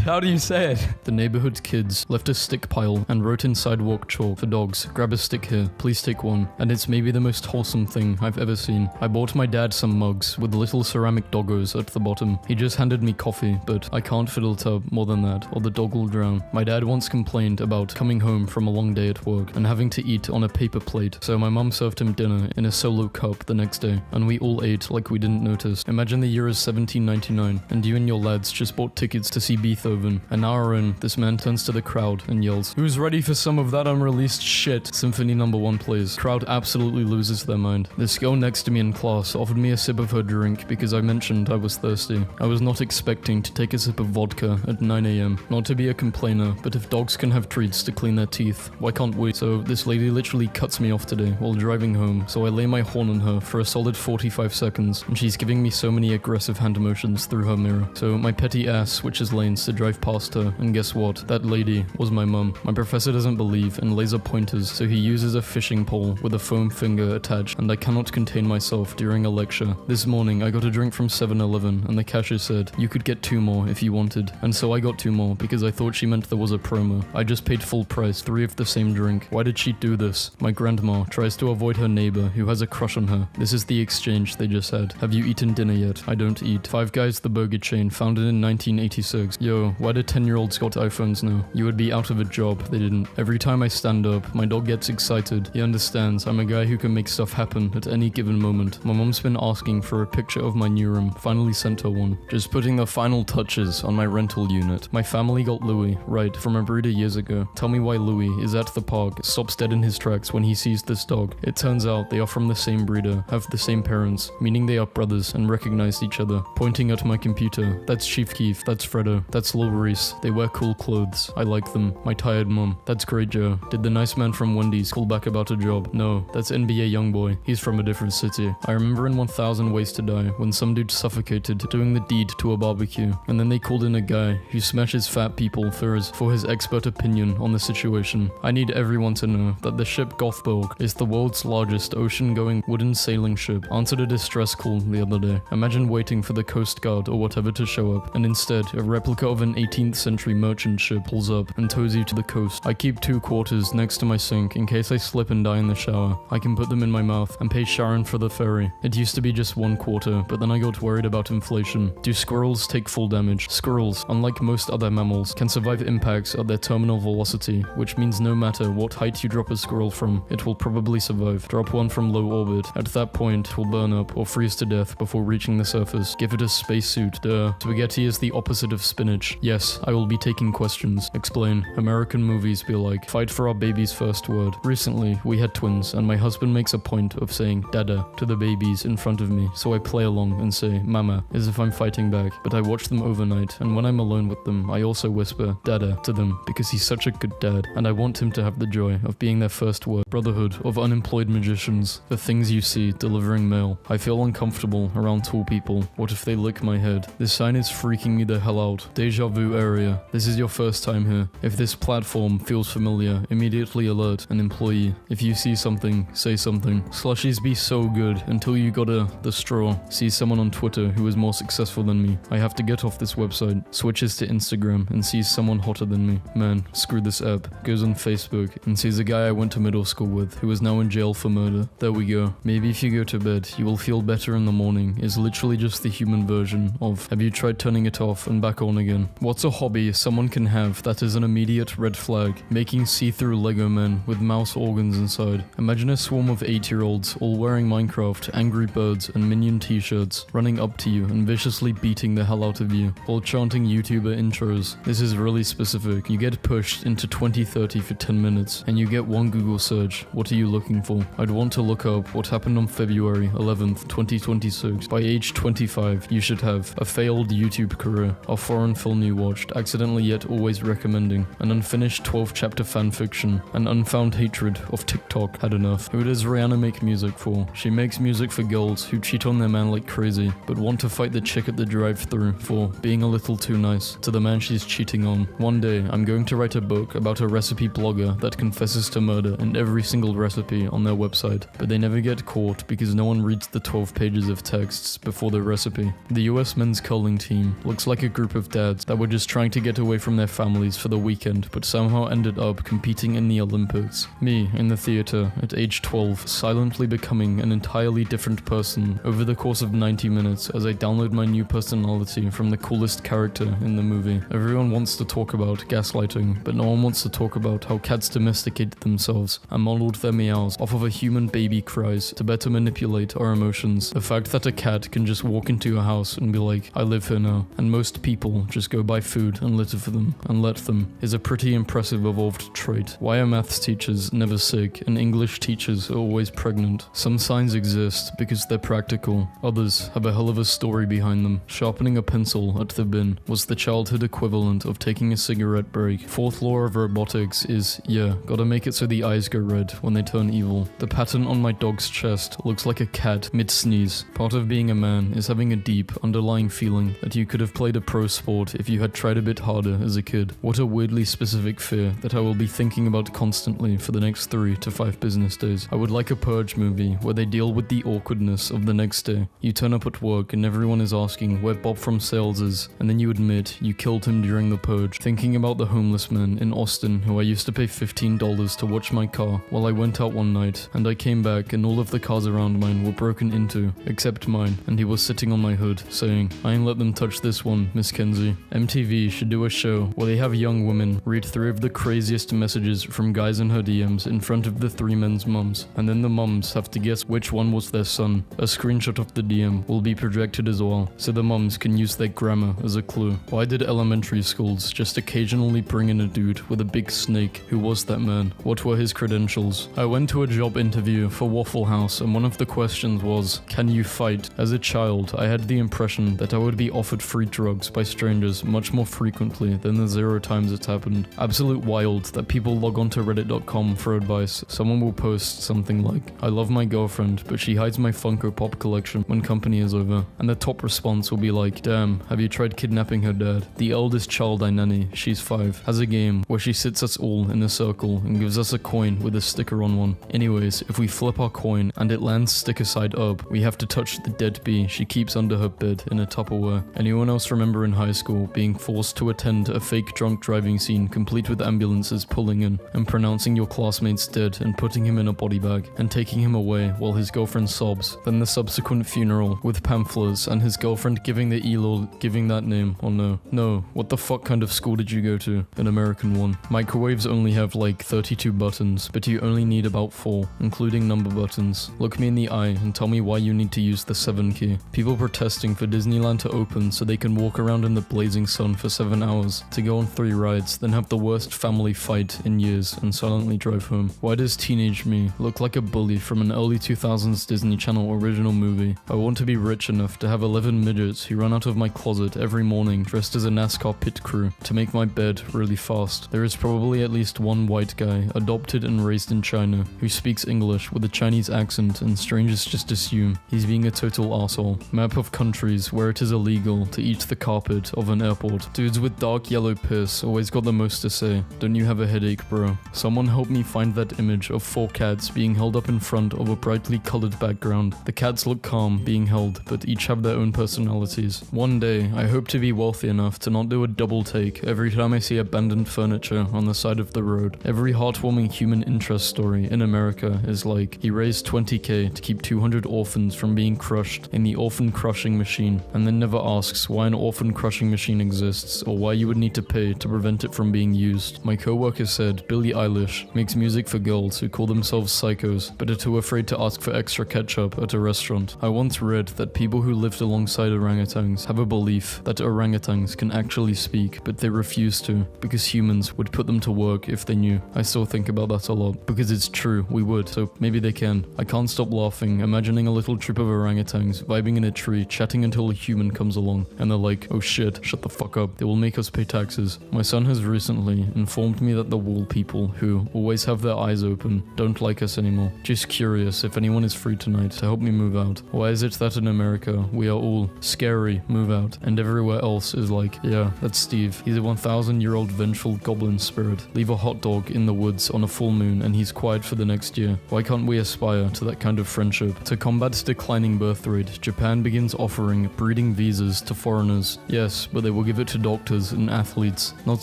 How do you say it? The neighborhood kids left a stick pile and wrote in sidewalk chalk for dogs, grab a stick here, please take one. And it's maybe the most wholesome thing I've ever seen. I bought my dad some mugs with little ceramic doggos at the bottom. He just handed me coffee, but I can't fiddle tub more than that, or the dog will drown. My dad once complained about coming home from a long day at work and having to eat on a paper plate, so my mum served him dinner in a solo cup the next day, and we all ate like we didn't notice. Imagine the year is 1799, and you and your lads just bought tickets to see Beethoven. An hour in, this man turns to the crowd and yells, "Who's ready for some of that unreleased shit?" Symphony No. 1 plays. Crowd absolutely loses their mind. This girl next to me in class offered me a sip of her drink because I mentioned I was thirsty. I was not expecting to take a sip of vodka at 9 AM. Not to be a complainer, but if dogs can have treats to clean their teeth, why can't we? So this lady literally cuts me off today while driving home, so I lay my horn on her for a solid 45 seconds, and she's giving me so many aggressive hand motions through her mirror. So my petty ass switches lanes to drive past her, and guess what? That lady was my mum. My professor doesn't believe in laser pointers, so he uses a fishing pole with a foam finger attached, and I cannot contain myself during a lecture. This morning I got a drink from 7-Eleven, and the cashier said, "You could get 2 more if you wanted." And so I got 2 more because I thought she meant there was a promo. I just paid full price, 3 of the same drink. Why did she do this? My grandma tries to avoid her neighbor who has a crush on her. This is the exchange they just had. "Have you eaten dinner yet?" "I don't eat." Five Guys, the burger chain, founded in 1986. Yo, why do 10-year-olds got iPhones now? You would be out of a job. They didn't. Every time I stand up, my dog gets excited. He understands I'm a guy who can make stuff happen at any given moment. My mom's been asking for a picture of my new room. Finally sent her one. Just putting the final touches on my rental unit. My family got Louis, right, from a breeder years ago. Tell me why Louis is at the park, stops dead in his tracks when he sees this dog. It turns out they are from the same breeder, have the same parents, meaning they are brothers and recognize each other. Pointing at my computer. That's Chief Keef, that's Fredo, that's Lil Reese. They wear cool clothes. I like them. My tired mom. That's Great Joe. Did the nice man from Wendy's call back about a job? No, that's NBA Youngboy. He's from a different city. I remember in 1000 Ways to Die when some dude suffocated doing the deed to a barbecue, and then they called in a guy who smashes fat people for his expert opinion on the situation. I need everyone to know that the ship Gothborg is the world's largest ocean-going wooden sailing ship. Answered a distress call the other day. Imagine waiting for the Coast Guard or whatever to show up, and instead a replica of an 18th century merchant ship pulls up and tows you to the coast. I keep 2 quarters next to my sink in case I slip and die in the shower. I can put them in my mouth and pay Sharon for the ferry. It used to be just 1 quarter, but then I got worried about inflation. Do squirrels take full damage? Squirrels, unlike most other mammals, can survive impacts at their terminal velocity, which means no matter what height you drop a squirrel from, it will probably survive. Drop one from low orbit. At that point, it will burn up or freeze to death before reaching the surface. Give it a spacesuit. Duh. Spaghetti is the opposite of spinach. Yes, I will be taking questions. Explain. American movies be like, fight for our baby's first word. Recently, we had twins, and my husband makes a point of saying dada to the babies in front of me, so I play along and say mama, as if I'm fighting back, but I watch them overnight, and when I'm alone with them, I also whisper dada to them because he's such a good dad, and I want him to have the joy of being their first word. Brotherhood of unemployed magicians. The things you see delivering mail. I feel uncomfortable around tall people. What if they lick my head? This sign is freaking me the hell out. Deja vu area. This is your first time here. If this platform feels familiar, immediately alert an employee. If you see something, say something. Slushies be so good until you gotta the straw. See someone on Twitter who is more successful than me. I have to get off this website. Switches to Instagram and sees someone hotter than me. Man, screw this app. Goes on Facebook and sees a guy I went to middle school with who is now in jail for murder. There we go. Maybe if you go to bed, you will feel better in the morning is literally just the human version of have you tried turning it off and back on again? What's a hobby someone can have that is an immediate red flag? Making see-through Lego men with mouse organs inside. Imagine a swarm of 8-year-olds all wearing Minecraft, Angry Birds and Minion t-shirts running up to you and viciously beating the hell out of you while chanting YouTuber intros. This is really specific. You get pushed into 2030 for 10 minutes and you get one Google search. What are you looking for? I'd want to look up what happened on February 11th, 2026. By age 25, you should have a failed YouTube career, a foreign film you watched, accidentally yet always recommending, an unfinished 12-chapter fanfiction, an unfound hatred of TikTok. Had enough. Who does Rihanna make music for? She makes music for girls who cheat on their man like crazy, but want to fight the chick at the drive-thru for being a little too nice to the man she's cheating on. One day, I'm going to write a book about a recipe blogger that confesses to murder in every single recipe on their website, but they never get caught because no one reads the 12 pages of texts before the recipe. The US men's curling team looks like a group of dads that were just trying to get away from their families for the weekend, but somehow ended up competing in the Olympics. Me, in the theater, at age 12, silently becoming an entirely different person over the course of 90 minutes as I download my new personality from the coolest character in the movie. Everyone wants to talk about gaslighting, but no one wants to talk about how cats domesticated themselves and modeled their meows off of a human baby cries to better manipulate our emotions. The fact that a cat can just walk into your house and be like, I live here now, and most people just go buy food and litter for them and let them, is a pretty impressive evolved trait. Why are maths teachers never sick and English teachers are always pregnant? Some signs exist because they're practical. Others have a hell of a story behind them. Sharpening a pencil at the bin was the childhood equivalent of taking a cigarette break. Fourth law of robotics is, yeah, gotta make it so the eyes go red when they turn evil. The pattern on my dog's chest looks like a cat mid-sneeze. Part of being a man is having a deep, underlying feeling that you could have played a pro sport if you had tried a bit harder as a kid. What a weirdly specific fear that I will be thinking about constantly for the next 3 to 5 business days. I would like a Purge movie where they deal with the awkwardness of the next day. You turn up at work and everyone is asking where Bob from Sales is, and then you admit you killed him during the purge. Thinking about the homeless man in Austin who I used to pay $15 to watch my car while I went out one night, and I came back and all of the cars around mine were broken into, except mine, and he was sitting on my hood, saying, I ain't let them touch this one, Miss Kenzie. MTV should do a show where they have young women read 3 of the craziest messages from guys in her DMs in front of the 3 men's mums, and then the mums have to guess which one was their son. A screenshot of the DM will be projected as well, so the mums can use their grammar as a clue. Why did elementary schools just occasionally bring in a dude with a big snake? Who was that man? What were his credentials? I went to a job interview for Waffle House and one of the questions was, can you fight? As a child, I had the impression that I would be offered free drugs by strangers much more frequently than the 0 times it's happened. Absolute wild that people log on to reddit.com for advice. Someone will post something like, I love my girlfriend, but she hides my Funko Pop collection when company is over. And the top response will be like, damn, have you tried kidnapping her dad? The eldest child I nanny, she's 5, has a game where she sits us all in a circle and gives us a coin with a sticker on one. Anyways, if we flip our coin and it lands sticker side up, we have to touch the dead bee she keeps under her bed in a Tupperware. Anyone else remember in high school being forced to attend a fake drunk driving scene complete with ambulances pulling in and pronouncing your classmates dead and putting him in a body bag and taking him away while his girlfriend sobs, then the subsequent funeral with pamphlets and his girlfriend giving the ELOL giving that name, or no, what the fuck kind of school did you go to? An American one. Microwaves only have like 32 buttons, but you only need about 4, including number buttons. Look me in the eye and tell me why you need to use the 7 key. People protesting for Disneyland to open so they can walk around in the blazing sun for 7 hours, to go on 3 rides, then have the worst family fight in years and silently drive home. Why does teenage me look like a bully from an early 2000s Disney Channel original movie? I want to be rich enough to have 11 midgets who run out of my closet every morning dressed as a NASCAR pit crew to make my bed really fast. There is probably at least one white guy, adopted and raised in China, who speaks English with a Chinese accent and strangers just assume he's being a total arsehole. Map of countries where it is illegal to eat the carpet of an airport. Dudes with dark yellow piss always got the most to say. Don't you have a headache, bro? Someone help me find that image of 4 cats being held up in front of a brightly colored background. The cats look calm being held, but each have their own personalities. One day, I hope to be wealthy enough to not do a double take every time I see abandoned furniture on the side of the road. Every heartwarming human interest story in America is like, he raised $20,000 to keep 200 orphans from being crushed in the orphan crushing machine, and then never asks why an orphan crushing machine exists or why you would need to pay to prevent it from being used. My coworker said Billie Eilish makes music for girls who call themselves psychos but are too afraid to ask for extra ketchup at a restaurant. I once read that people who lived alongside orangutans have a belief that orangutans can actually speak, but they refuse to because humans would put them to work if they knew. I still think about that a lot because it's true, we would, so maybe they can. insane. I can't stop laughing, imagining a little troop of orangutans vibing in a tree, chatting until a human comes along, and they're like, oh shit, shut the fuck up, they will make us pay taxes. My son has recently informed me that the wall people, who always have their eyes open, don't like us anymore. Just curious if anyone is free tonight to help me move out. Why is it that in America we are all scary, move out, and everywhere else is like, yeah, that's Steve. He's a 1,000-year-old vengeful goblin spirit. Leave a hot dog in the woods on a full moon and he's quiet for the next year. Why can't we aspire to that kind of friendship? To combat declining birth rate, Japan begins offering breeding visas to foreigners. Yes, but they will give it to doctors and athletes, not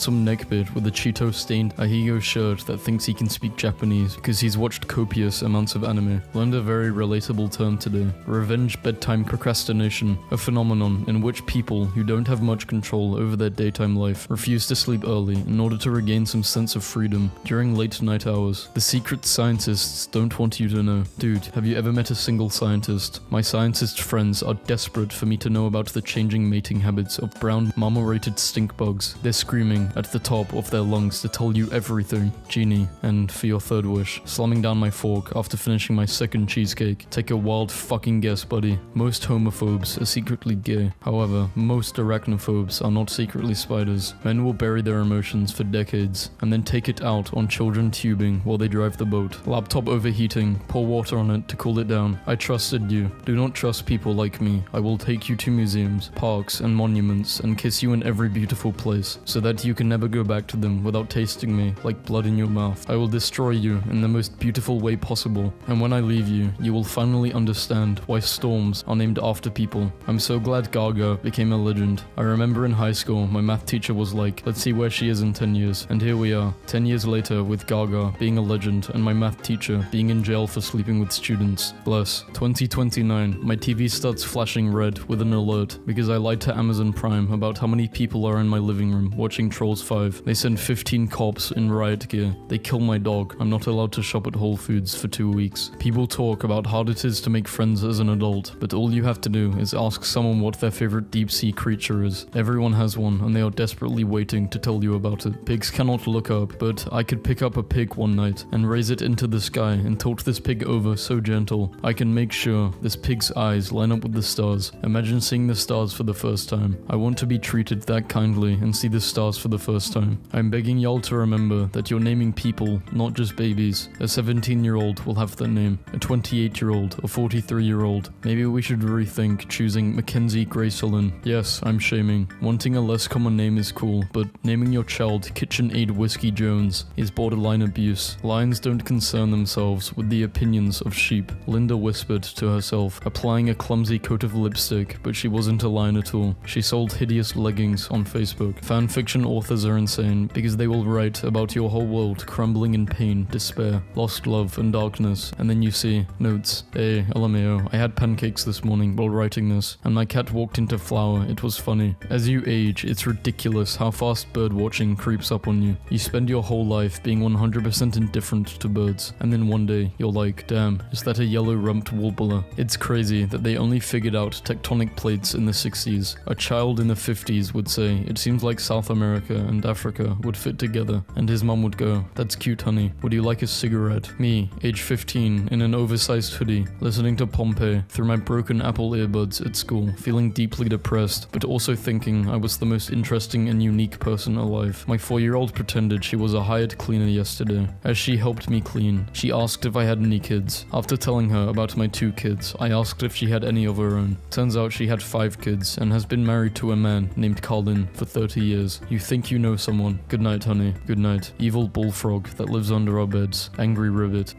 some neckbeard with a Cheeto-stained Ahigo shirt that thinks he can speak Japanese because he's watched copious amounts of anime. Learned a very relatable term today. Revenge bedtime procrastination, a phenomenon in which people who don't have much control over their daytime life refuse to sleep early in order to regain some sense of freedom during late night hours. The secret scientists don't want you to know. Dude, have you ever met a single scientist? My scientist friends are desperate for me to know about the changing mating habits of brown marmorated stink bugs. They're screaming at the top of their lungs to tell you everything. Genie, and for your third wish, slamming down my fork after finishing my second cheesecake. Take a wild fucking guess, buddy. Most homophobes are secretly gay. However, most arachnophobes are not secretly spiders. Men will bury their emotions for decades and then take it out on children tubing while they drive the boat. Laptop overheating, pour water on it to cool it down. I trusted you. Do not trust people like me. I will take you to museums, parks, and monuments and kiss you in every beautiful place so that you can never go back to them without tasting me like blood in your mouth. I will destroy you in the most beautiful way possible, and when I leave you, you will finally understand why storms are named after people. I'm so glad Gaga became a legend. I remember in high school, my math teacher was like, let's see where she is in 10 years. And here we are, 10 years later with Gaga being a legend and my math teacher being in jail for sleeping with students. Bless. 2029, my TV starts flashing red with an alert because I lied to Amazon Prime about how many people are in my living room watching Trolls 5. They send 15 cops in riot gear. They kill my dog. I'm not allowed to shop at Whole Foods for 2 weeks. People talk about how hard it is to make friends as an adult, but all you have to do is ask someone what their favorite deep sea creature is. Everyone has one and they are desperately waiting to tell you about it. Pigs cannot look up, but I could pick up a pig one night and raise it into the sky and tilt this pig over so gentle. I can make sure this pig's eyes line up with the stars. Imagine seeing the stars for the first time. I want to be treated that kindly and see the stars for the first time. I'm begging y'all to remember that you're naming people, not just babies. A 17-year-old will have that name. A 28-year-old, a 43-year-old. Maybe we should rethink choosing Mackenzie Gracelyn. Yes, I'm shaming. Wanting a less common name is cool, but naming your child KitchenAid Whiskey Jones is borderline abuse. Lions don't concern themselves with the opinions of sheep. Linda whispered to herself, applying a clumsy coat of lipstick, but she wasn't a lion at all. She sold hideous leggings on Facebook. Fanfiction authors are insane because they will write about your whole world crumbling in pain, despair, lost love, and darkness, and then you see notes. Hey, LMAO, I had pancakes this morning while writing this, and my cat walked into flour. It was funny. As you age, it's ridiculous how fast bird watching creeps up on you. You spend your whole life being 100% indifferent to birds, and then one day you're like, damn, is that a yellow-rumped warbler? It's crazy that they only figured out tectonic plates in the 60s. A child in the 50s would say, it seems like South America and Africa would fit together, and his mum would go, that's cute honey, would you like a cigarette? Me, age 15, in an oversized hoodie, listening to Pompeii through my broken Apple earbuds at school, feeling deeply depressed, but also thinking I was the most interesting and unique person alive. My 4-year-old pretended she was a hired cleaner yesterday. As she helped me clean, she asked if I had any kids. After telling her about my 2 kids, I asked if she had any of her own. Turns out she had 5 kids and has been married to a man named Carlin for 30 years. You think you know someone. Good night, honey. Good night. Evil bullfrog that lives under our beds. Angry ribbit.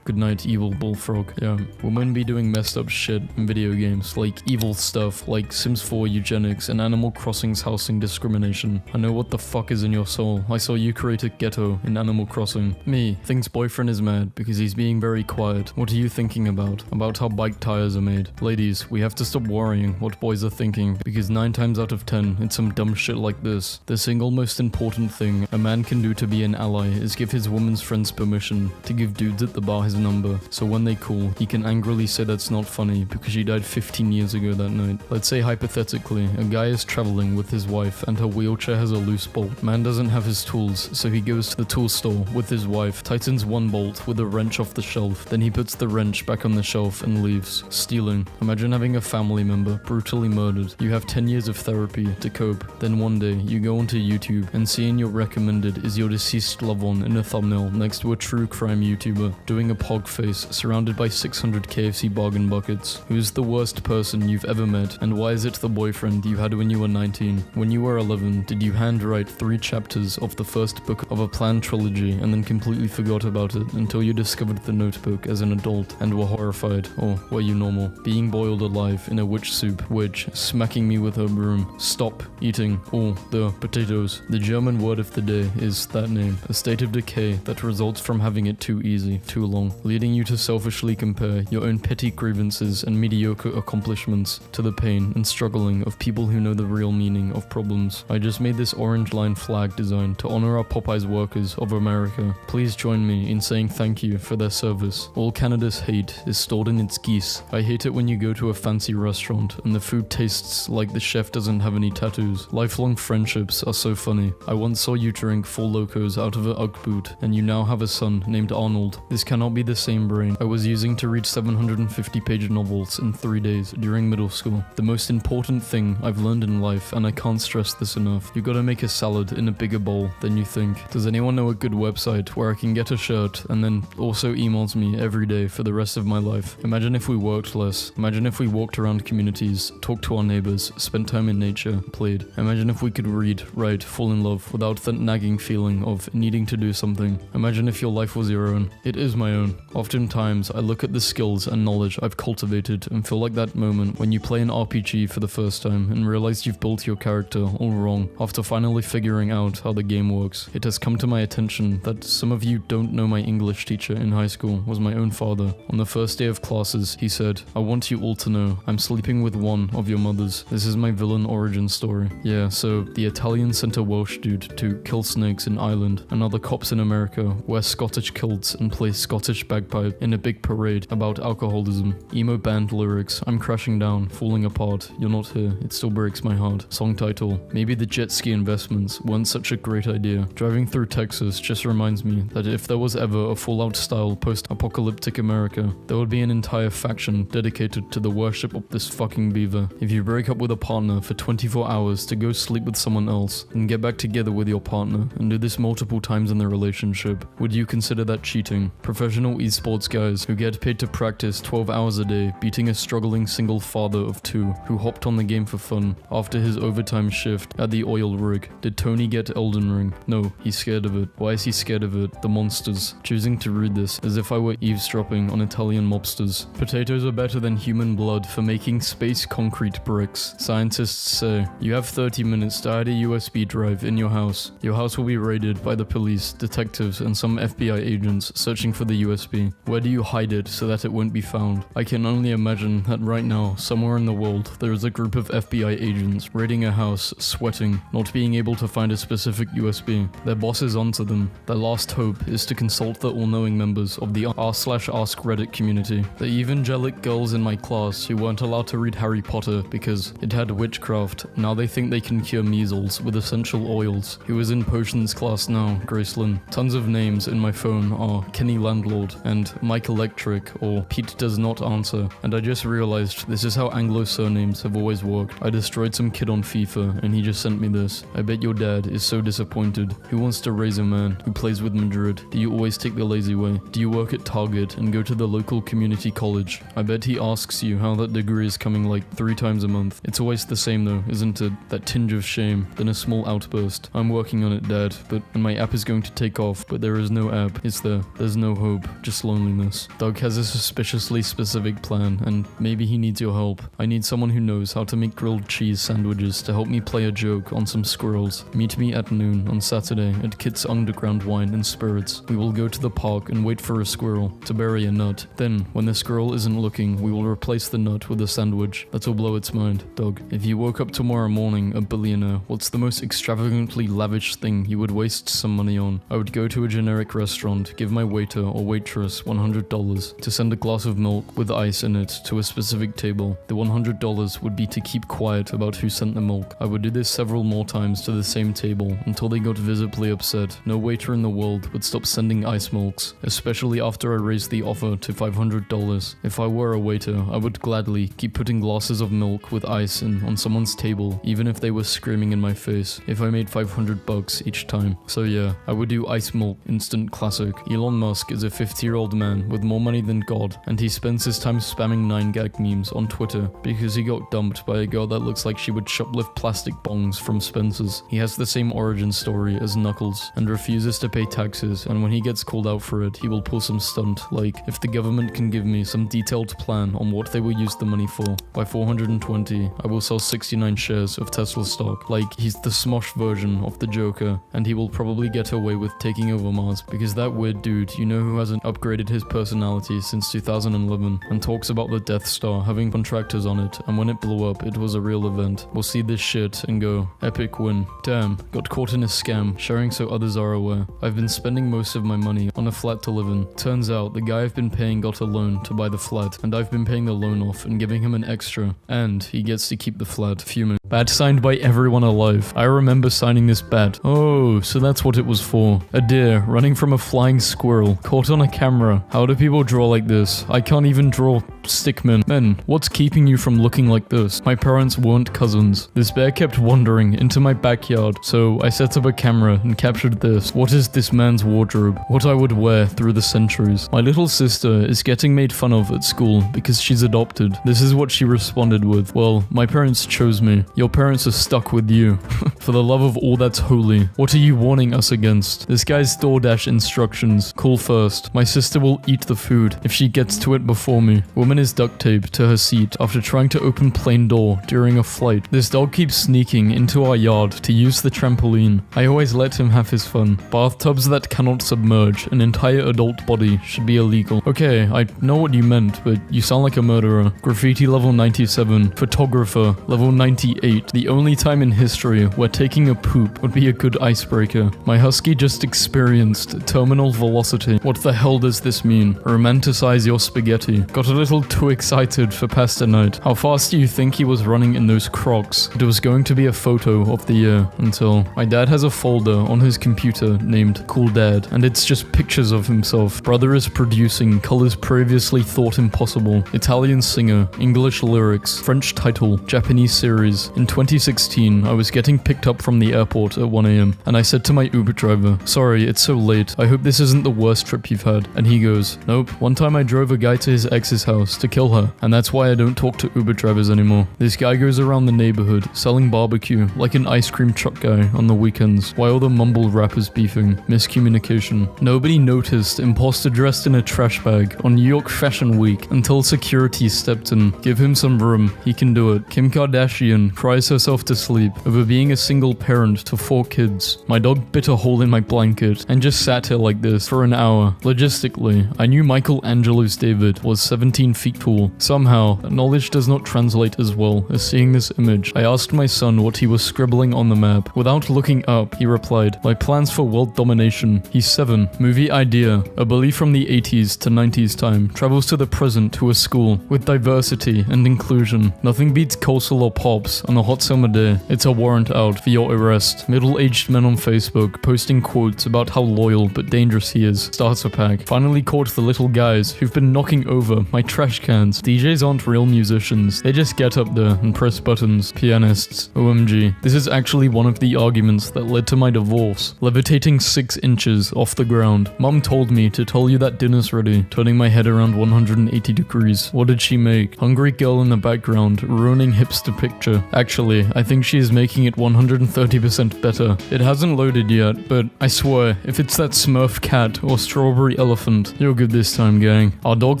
Good night, evil bullfrog. Yeah. Women be doing messed up shit in video games, like evil stuff like Sims 4 eugenics and Animal Crossing's housing discrimination. I know what the fuck is in your soul. I saw you create a ghetto in Animal Crossing. Me thinks boyfriend is mad because he's being very quiet. What are you thinking about? About how bike tires are made. Ladies, we have to stop worrying what boys are thinking because 9 times out of 10 it's some dumb shit like this. The single most important thing a man can do to be an ally is give his woman's friends permission to give dudes at the bar his number, so when they call, he can angrily say that's not funny because she died 15 years ago that night. Let's say hypothetically, a guy is traveling with his wife and her wheelchair has a loose bolt. Man doesn't have his tools, so he goes to the tool store with his wife, tightens one bolt with a wrench off the shelf, shelf. Then he puts the wrench back on the shelf and leaves. Stealing. Imagine having a family member brutally murdered. You have 10 years of therapy to cope. Then one day, you go onto YouTube and seeing your recommended is your deceased loved one in a thumbnail next to a true crime YouTuber doing a pog face surrounded by 600 KFC bargain buckets. Who's the worst person you've ever met, and why is it the boyfriend you had when you were 19? When you were 11, did you handwrite 3 chapters of the first book of a planned trilogy and then completely forgot about it until you discovered the notebook as an adult and were horrified? Or were you normal? Being boiled alive in a witch soup, witch smacking me with her broom, stop eating all the potatoes. The German word of the day is that name, a state of decay that results from having it too easy, too long, leading you to selfishly compare your own petty grievances and mediocre accomplishments to the pain and struggling of people who know the real meaning of problems. I just made this orange line flag design to honor our Popeyes workers of America. Please join me in saying thank you for their service. All Canada's hate is stored in its geese. I hate it when you go to a fancy restaurant and the food tastes like the chef doesn't have any tattoos. Lifelong friendships are so funny. I once saw you drink 4 Locos out of an Ugg boot, and you now have a son named Arnold. This cannot be the same brain I was using to read 750-page novels in 3 days during middle school. The most important thing I've learned in life, and I can't stress this enough, you gotta make a salad in a bigger bowl than you think. Does anyone know a good website where I can get a shirt and then also emails me every day for the rest of my life? Imagine if we worked less. Imagine if we walked around communities, talked to our neighbors, spent time in nature, played. Imagine if we could read, write, fall in love without that nagging feeling of needing to do something. Imagine if your life was your own. It is my own. Oftentimes, I look at the skills and knowledge I've cultivated and feel like that moment when you play an RPG for the first time and realize you've built your character all wrong after finally figuring out how the game works. It has come to my attention that some of you don't know my English teacher in high school was my own father. On the first day of classes, he said, "I want you all to know I'm sleeping with one of your mothers. This is my villain origin story." Yeah, so the Italian sent a Welsh dude to kill snakes in Ireland, and other cops in America wear Scottish kilts and play Scottish bagpipe in a big parade about alcoholism. Emo band lyrics, "I'm crashing down, falling apart, you're not here, it still breaks my heart." Song title, "Maybe the jet ski investments weren't such a great idea." Driving through Texas just reminds me that if there was ever a Fallout-style post-apocalyptic America, there would be an entire faction dedicated to the worship of this fucking beaver. If you break up with a partner for 24 hours to go sleep with someone else and get back together with your partner and do this multiple times in the relationship, would you consider that cheating? Professional esports guys who get paid to practice 12 hours a day beating a struggling single father of 2 who hopped on the game for fun after his overtime shift at the oil rig. Did Tony get Elden Ring? No, he's scared of it. Why is he scared of it? The monsters. Choosing to read this as if I were eavesdropping on Italian mobsters. Potatoes are better than human blood for making space concrete bricks. Scientists say you have 30 minutes to hide a USB drive in your house. Your house will be raided by the police, detectives, and some FBI agents searching for the USB. Where do you hide it so that it won't be found? I can only imagine that right now, somewhere in the world, there is a group of FBI agents raiding a house, sweating, not being able to find a specific USB. Their boss is onto them. Their last hope is to consult the all-knowing members of the r/ask Reddit community. The evangelic girls in my class who weren't allowed to read Harry Potter because it had witchcraft, now they think they can cure measles with essential oils. Who is in potions class now? Gracelyn. Tons of names in my phone are Kenny Landlord and Mike Electric or Pete Does Not Answer, and I just realized this is how Anglo surnames have always worked. I destroyed some kid on FIFA and he just sent me this. I bet your dad is so disappointed. Who wants to raise a man who plays with Madrid? Do you always take the lazy way? Do you work at Target and go to the local community college? I bet he asks you how that degree is coming like 3 times a month. It's always the same though, isn't it? That tinge of shame, then a small outburst. I'm working on it, Dad, and my app is going to take off, but there is no app, is there? There's no hope, just loneliness. Doug has a suspiciously specific plan, and maybe he needs your help. I need someone who knows how to make grilled cheese sandwiches to help me play a joke on some squirrels. Meet me at noon on Saturday at Kit's Underground Wine and Spirits. We will go to the park and wait for a squirrel to bury a nut. Then, when the squirrel isn't looking, we will replace the nut with a sandwich. That'll blow its mind. Doug, if you woke up tomorrow morning a billionaire, what's the most extravagantly lavish thing you would waste some money on? I would go to a generic restaurant, give my waiter or waitress $100 to send a glass of milk with ice in it to a specific table. The $100 would be to keep quiet about who sent the milk. I would do this several more times to the same table until they got visibly upset. No waiter in the world would stop sending ice milks, especially after after I raised the offer to $500. If I were a waiter, I would gladly keep putting glasses of milk with ice in on someone's table, even if they were screaming in my face, if I made $500 each time. So yeah, I would do ice milk, instant classic. Elon Musk is a 50-year-old man with more money than God, and he spends his time spamming 9gag memes on Twitter because he got dumped by a girl that looks like she would shoplift plastic bongs from Spencer's. He has the same origin story as Knuckles and refuses to pay taxes, and when he gets called out for it, he will pull some stunt like, if the government can give me some detailed plan on what they will use the money for, by 420, I will sell 69 shares of Tesla stock. Like, he's the Smosh version of the Joker, and he will probably get away with taking over Mars because that weird dude, you know, who hasn't upgraded his personality since 2011 and talks about the Death Star having contractors on it, and when it blew up, it was a real event, will see this shit and go, epic win. Damn, got caught in a scam, sharing so others are aware. I've been spending most of my money on a flat to live in. Turns out, the guy I've been paying got a loan to buy the flat, and I've been paying the loan off and giving him an extra, and he gets to keep the flat. Fuming. Bat signed by everyone alive. I remember signing this bat. Oh, so that's what it was for. A deer running from a flying squirrel, caught on a camera. How do people draw like this? I can't even draw stickmen. Men, what's keeping you from looking like this? My parents weren't cousins. This bear kept wandering into my backyard, so I set up a camera and captured this. What is this man's wardrobe? What I would wear through the centuries. My little sister is getting made fun of at school because she's adopted. This is what she responded with. Well, my parents chose me. Your parents are stuck with you. For the love of all that's holy, what are you warning us against? This guy's DoorDash instructions. Call first. My sister will eat the food if she gets to it before me. Woman is duct taped to her seat after trying to open plane door during a flight. This dog keeps sneaking into our yard to use the trampoline. I always let him have his fun. Bathtubs that cannot submerge an entire adult body should be illegal. Okay, I know what you meant, but you sound like a murderer. Graffiti level 97. Photographer level 98. The only time in history where taking a poop would be a good icebreaker. My husky just experienced terminal velocity. What the hell does this mean? Romanticize your spaghetti. Got a little too excited for pasta night. How fast do you think he was running in those Crocs? It was going to be a photo of the year until my dad has a folder on his computer named Cool Dad, and it's just pictures of himself. Brother is producing colors previously thought impossible. Italian singer, English lyrics, French title, Japanese series. In 2016, I was getting picked up from the airport at 1 a.m. and I said to my Uber driver, sorry, it's so late. I hope this isn't the worst trip you've had. And he goes, nope. One time I drove a guy to his ex's house to kill her, and that's why I don't talk to Uber drivers anymore. This guy goes around the neighborhood selling barbecue like an ice cream truck guy on the weekends while the mumble rappers beefing. Miscommunication. Nobody noticed imposter dressed in a trash bag on New York Fashion Week until security stepped in. Give him some room. He can do it. Kim Kardashian cries herself to sleep over being a single parent to 4 kids. My dog bit a hole in my blanket and just sat here like this for an hour. Logistically, I knew Michelangelo's David was 17 feet tall. Somehow, knowledge does not translate as well as seeing this image. I asked my son what he was scribbling on the map. Without looking up, he replied, my plans for world domination. He's 7. Movie idea. A bully from the 80s to 90s time travels to the present to a school with diversity and inclusion. Nothing beats coleslaw or pops on a hot summer day. It's a warrant out for your arrest. Middle-aged men on Facebook posting quotes about how loyal but dangerous he is. Starter pack. Finally caught the little guys who've been knocking over my trash cans. DJs aren't real musicians. They just get up there and press buttons. Pianists. OMG. This is actually one of the arguments that led to my divorce. Levitating 6 inches off the ground. Mom told me to tell you that dinner's ready, turning my head around 180 degrees. What did she make? Hungry girl in the background, ruining hipster picture. Actually, I think she is making it 130% better. It hasn't loaded yet, but I swear, if it's that Smurf cat or strawberry elephant, you're good this time, gang. Our dog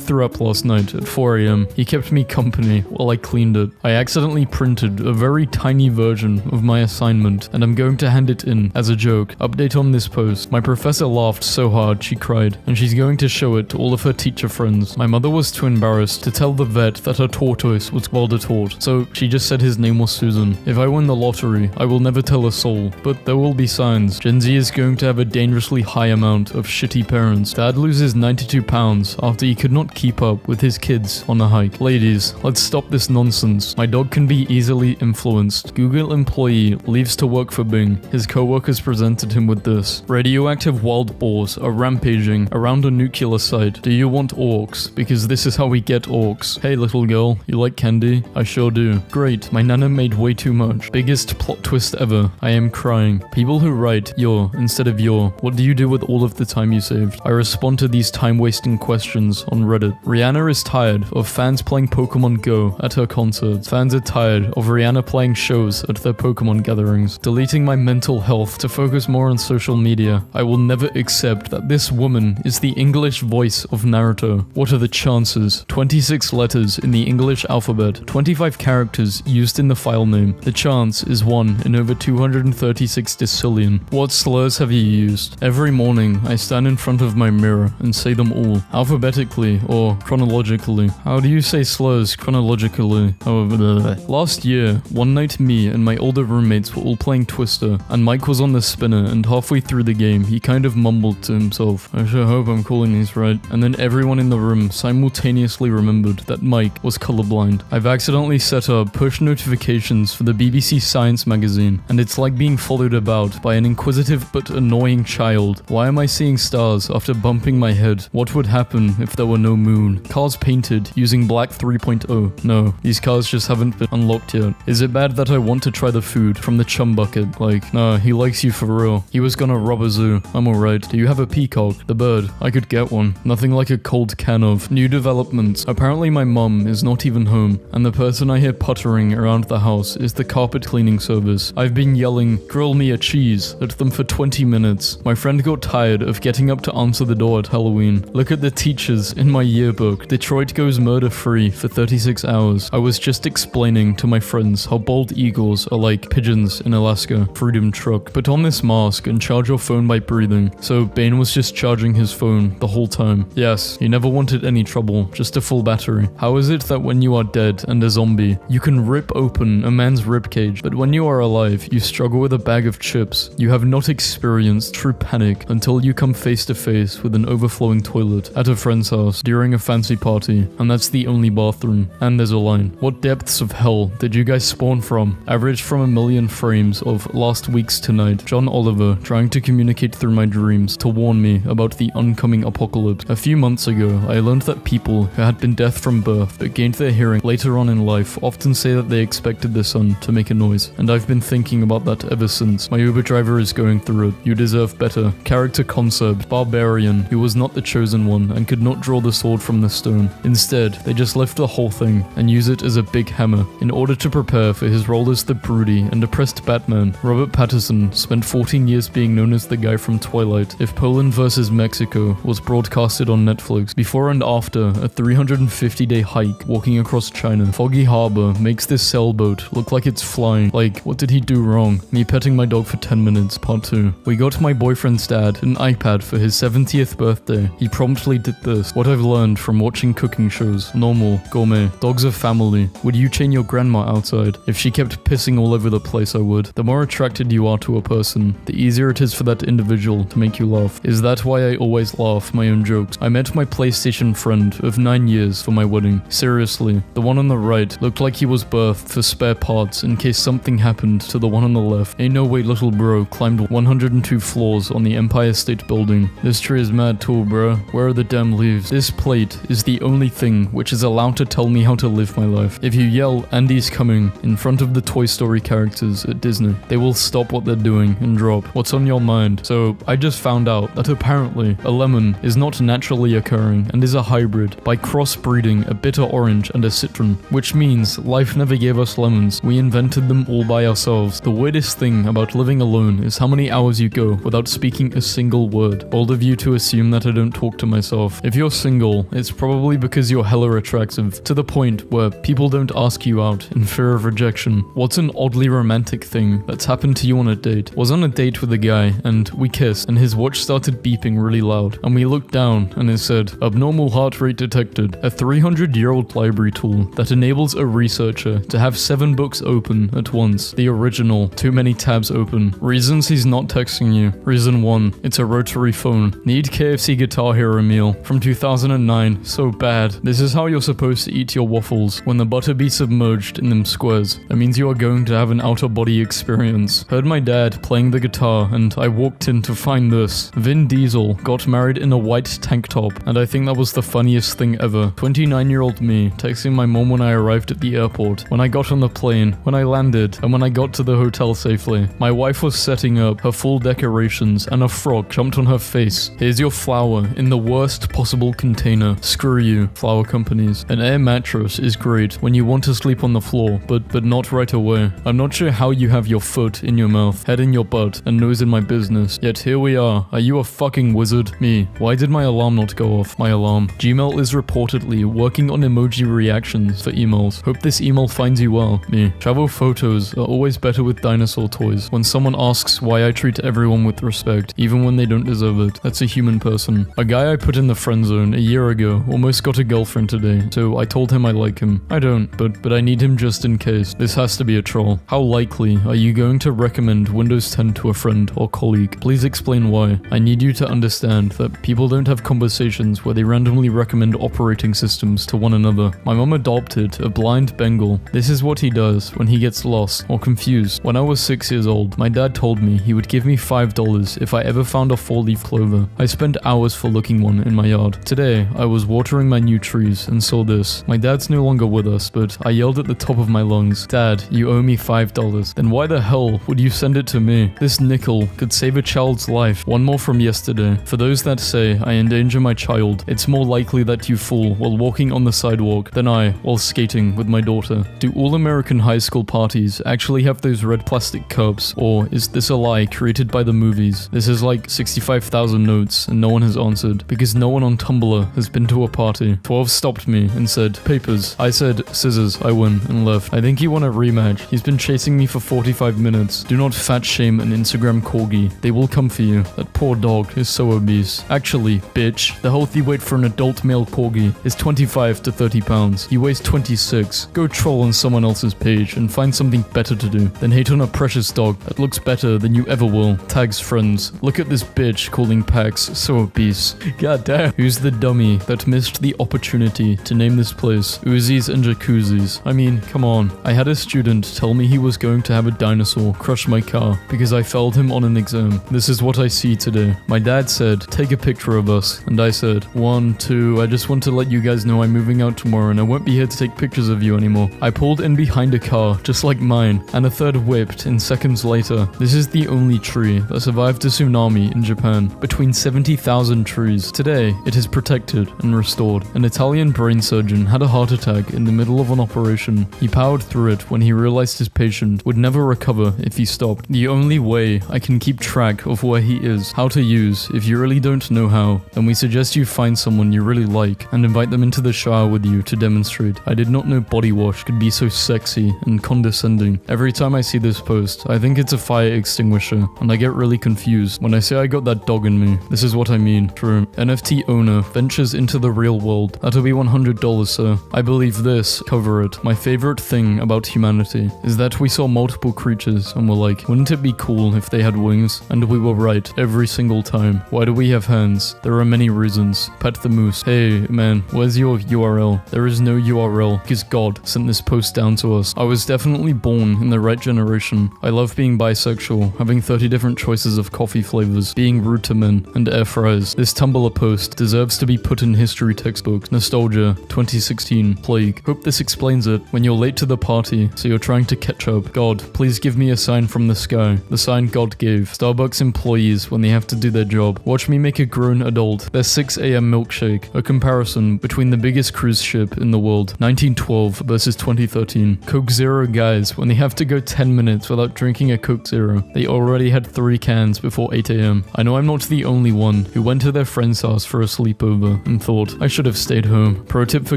threw up last night at 4 a.m. He kept me company while I cleaned it. I accidentally printed a very tiny version of my assignment, and I'm going to hand it in as a joke. Update on this post. My professor laughed so hard she cried, and she's going to show it to all of her teacher friends. My mother was too embarrassed to tell the vet that her tortoise was Voldemort, so she just said his name was Susan. If I win the lottery, I will never tell a soul, but there will be signs. Gen Z is going to have a dangerously high amount of shitty parents. Dad loses 92 pounds after he could not keep up with his kids on a hike. Ladies, let's stop this nonsense. My dog can be easily influenced. Google employee leaves to work for Bing. His co-workers presented him with this. Radioactive wild boars are rampaging around a nuclear site. Do you want orcs? Because this is how we get orcs. Hey little girl, you like candy? I sure do. Great, my nana made way too much. Biggest plot twist ever. I am crying. People who write your instead of your. What do you do with all of the time you saved? I respond to these time-wasting questions on Reddit. Rihanna is tired of fans playing Pokemon Go at her concerts. Fans are tired of Rihanna playing shows at their Pokemon gatherings. Deleting my mental health to focus more on social media. I will never accept that this woman is the English voice of Naruto. What are the chances? 26 letters in the English alphabet, 25 characters used in the file name. The chance is 1 in over 236 decillion. What slurs have you used? Every morning, I stand in front of my mirror and say them all, alphabetically or chronologically. How do you say slurs chronologically? Last year, one night me and my older roommates were all playing Twister, and Mike was on the spinner, and halfway through the game, he kind of mumbled to himself, I sure hope I'm calling these right. And then everyone in the room simultaneously remembered that Mike was colorblind. I've accidentally set up push notifications for the BBC Science magazine, and it's like being followed about by an inquisitive but annoying child. Why am I seeing stars after bumping my head? What would happen if there were no moon? Cars painted using black 3.0. No, these cars just haven't been unlocked yet. Is it bad that I want to try the food from the chum bucket? Like, nah, he likes you for real. He was gonna rob a zoo. I'm alright. Do you have a peacock? The bird. I could get one. Nothing like a cold can of. New developments. Apparently my mum is not even home, and the person I hear puttering around the house is the carpet cleaning service. I've been yelling, grill me a cheese, at them for 20 minutes. My friend got tired of getting up to answer the door at Halloween. Look at the teachers in my yearbook. Detroit goes murder-free for 36 hours. I was just explaining to my friends how bald eagles are like pigeons in Alaska. Freedom truck. Put on this mask and charge your phone by breathing. So Bane was just charging his phone the whole time. Yes, he never wanted any trouble, just a full battery. How is it that when you are dead and a zombie, you can rip open a man's ribcage, but when you are alive, you struggle with a bag of chips? You have not experienced true panic until you come face to face with an overflowing toilet at a friend's house during a fancy party, and that's the only bathroom. And there's a line. What depths of hell did you guys spawn from? Averaged from a million frames of Last Week's Tonight. John Oliver trying to communicate through my dreams to warn me about the oncoming apocalypse. A few months ago, I learned that people who had been deaf from birth but gained their hearing later on in life often say that they expected the sun to make a noise, and I've been thinking about that ever since. My Uber driver is going through it. You deserve better. Character concept, barbarian, who was not the chosen one and could not draw the sword from the stone. Instead, they just left the whole thing and use it as a big hammer. In order to prepare for his role as the broody and depressed Batman, Robert Pattinson spent 14 years being known as the guy from Twilight. If Poland vs. Mexico was broadcasted on Netflix, before and after a 350-day hike walking across China, Foggy Harbor makes this sailboat look like it's flying. Like, what did he do wrong? Me petting my dog for 10 minutes, part 2. We got my boyfriend's dad an iPad for his 70th birthday. He promptly did this. What I've learned from watching cooking shows. Normal, gourmet, dogs are family. Would you chain your grandma outside? If she kept pissing all over the place, I would. The more attracted you are to a person, the easier it is for that individual to make you laugh. Is that why I always laugh my own jokes? I met my PlayStation friend of 9 years for my wedding. Seriously, the one on the right looked like he was birthed for spare parts in case something happened to the one on the left. Ain't no way little bro climbed 102 floors on the Empire State Building. This tree is mad tall, bro. Where are the damn leaves? This plate is the only thing which is allowed to tell me how to live my life. If you yell Andy's coming in front of the Toy Story characters at Disney, they will stop what they're doing and drop. What's on your mind? So I just found out that apparently a lemon is not naturally occurring and is a hybrid by crossbreeding a bitter orange and a citron, which means life never gave us lemons. We invented them all by ourselves. The weirdest thing about living alone is how many hours you go without speaking a single word. Bold of you to assume that I don't talk to myself. If you're single, it's probably because you're hella attractive, to the point where people don't ask you out in fear of rejection. What's an oddly romantic thing that's happened to you on a date? Was on a date with a guy and we kissed and his watch started beeping really loud and we looked down and it said, abnormal heart rate detected, a 300-year-old library tool that enables a researcher to have 7 7 books open at once. The original. Too many tabs open. Reasons he's not texting you. Reason 1. It's a rotary phone. Need KFC Guitar Hero meal. From 2009. So bad. This is how you're supposed to eat your waffles. When the butter be submerged in them squares. That means you are going to have an outer body experience. Heard my dad playing the guitar and I walked in to find this. Vin Diesel got married in a white tank top and I think that was the funniest thing ever. 29-year-old me texting my mom when I arrived at the airport, when I got on the plane, when I landed, and when I got to the hotel safely. My wife was setting up her full decorations and a frog jumped on her face. Here's your flower in the worst possible container. Screw you, flower companies. An air mattress is great when you want to sleep on the floor, but not right away. I'm not sure how you have your foot in your mouth, head in your butt, and nose in my business. Yet here we are. Are you a fucking wizard? Me. Why did my alarm not go off? My alarm. Gmail is reportedly working on emoji reactions for emails. Hope this email finds you well. Me. Travel photos are always better with dinosaur toys. When someone asks why I treat everyone with respect, even when they don't deserve it, that's a human person. A guy I put in the friend zone a year ago almost got a girlfriend today, so I told him I like him. I don't, but I need him just in case. This has to be a troll. How likely are you going to recommend Windows 10 to a friend or colleague? Please explain why. I need you to understand that people don't have conversations where they randomly recommend operating systems to one another. My mom adopted a blind Bengal. This is what he does when he gets lost or confused. When I was 6 years old, my dad told me he would give me $5 if I ever found a 4-leaf clover. I spent hours for looking one in my yard. Today, I was watering my new trees and saw this. My dad's no longer with us, but I yelled at the top of my lungs, "Dad, you owe me $5. Then why the hell would you send it to me? This nickel could save a child's life." One more from yesterday. For those that say I endanger my child, it's more likely that you fall while walking on the sidewalk than I while skating with my daughter. Do all American high school parties actually have those red plastic cups, or is this a lie created by the movies? This is like 65,000 notes and no one has answered because no one on Tumblr has been to a party. 12 stopped me and said, "Papers." I said, "Scissors." I win and left. I think he won a rematch. He's been chasing me for 45 minutes. Do not fat shame an Instagram corgi. They will come for you. That poor dog is so obese. Actually, bitch, the healthy weight for an adult male corgi is 25 to 30 pounds. He weighs 26. Go troll on someone else's page and find something better to do than hate on a precious dog that looks better than you ever will. Tags friends. Look at this bitch calling Pax so obese. God damn. Who's the dummy that missed the opportunity to name this place Uzis and Jacuzzis? I mean, come on. I had a student tell me he was going to have a dinosaur crush my car because I failed him on an exam. This is what I see today. My dad said, "Take a picture of us." And I said, 1, 2, I just want to let you guys know I'm moving out tomorrow and I won't be here to take pictures of you anymore. I pulled in behind a car, just like mine, and a third whipped in seconds later. This is the only tree that survived a tsunami in Japan. Between 70,000 trees. Today, it is protected and restored. An Italian brain surgeon had a heart attack in the middle of an operation. He powered through it when he realized his patient would never recover if he stopped. The only way I can keep track of where he is, how to use, if you really don't know how, then we suggest you find someone you really like and invite them into the shower with you to demonstrate. I did not know body wash could be so sexy and condescending. Every time I see this post, I think it's a fire extinguisher, and I get really confused. When I say I got that dog in me, this is what I mean. True. NFT owner ventures into the real world. That'll be $100, sir. I believe this. Cover it. My favorite thing about humanity is that we saw multiple creatures and were like, wouldn't it be cool if they had wings? And we were right every single time. Why do we have hands? There are many reasons. Pet the moose. Hey, man, where's your URL? There is no URL because God sent this post down to us. I was definitely born in the right generation. I love being bisexual, having 30 different choices of coffee flavors, being rude to men, and air fryers. This Tumblr post deserves to be put in history textbooks. Nostalgia, 2016, plague. Hope this explains it. When you're late to the party, so you're trying to catch up. God, please give me a sign from the sky. The sign God gave. Starbucks employees when they have to do their job. Watch me make a grown adult. Their 6 a.m. milkshake. A comparison between the biggest cruise ship in the world, 1912 versus 2013. Coke Zero guys, when they have to go 10 minutes without drinking a Coke Zero, they already had 3 cans before 8 a.m. I know I'm not the only one who went to their friend's house for a sleepover and thought, I should have stayed home. Pro tip for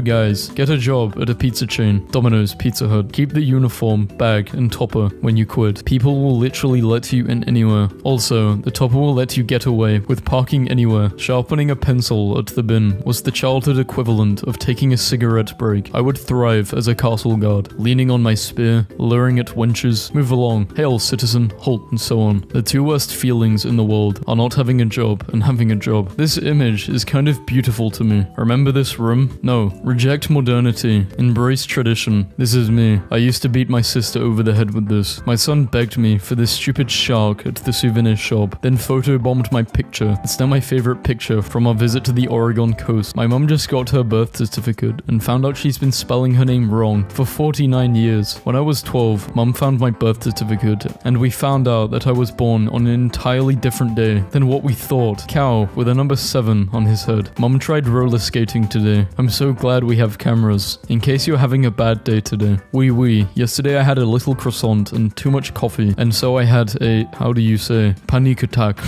guys, get a job at a pizza chain, Domino's, Pizza Hut. Keep the uniform, bag, and topper when you quit. People will literally let you in anywhere. Also, the topper will let you get away with parking anywhere. Sharpening a pencil at the bin was the childhood equivalent of taking a cigarette break. I would thrive as a castle guard. leaning on my spear, luring at wenches, move along, hail citizen, halt, and so on. The two worst feelings in the world are not having a job and having a job. This image is kind of beautiful to me. Remember this room? No. Reject modernity. Embrace tradition. This is me. I used to beat my sister over the head with this. My son begged me for this stupid shark at the souvenir shop, then photobombed my picture. It's now my favorite picture from our visit to the Oregon coast. My mum just got her birth certificate and found out she's been spelling her name wrong for 49 years. When I was 12, mum found my birth certificate and we found out that I was born on an entirely different day than what we thought. Cow with a number 7 on his head. Mum tried roller skating today. I'm so glad we have cameras. In case you're having a bad day today. Oui. Yesterday I had a little croissant and too much coffee, and so I had a, how do you say, panic attack.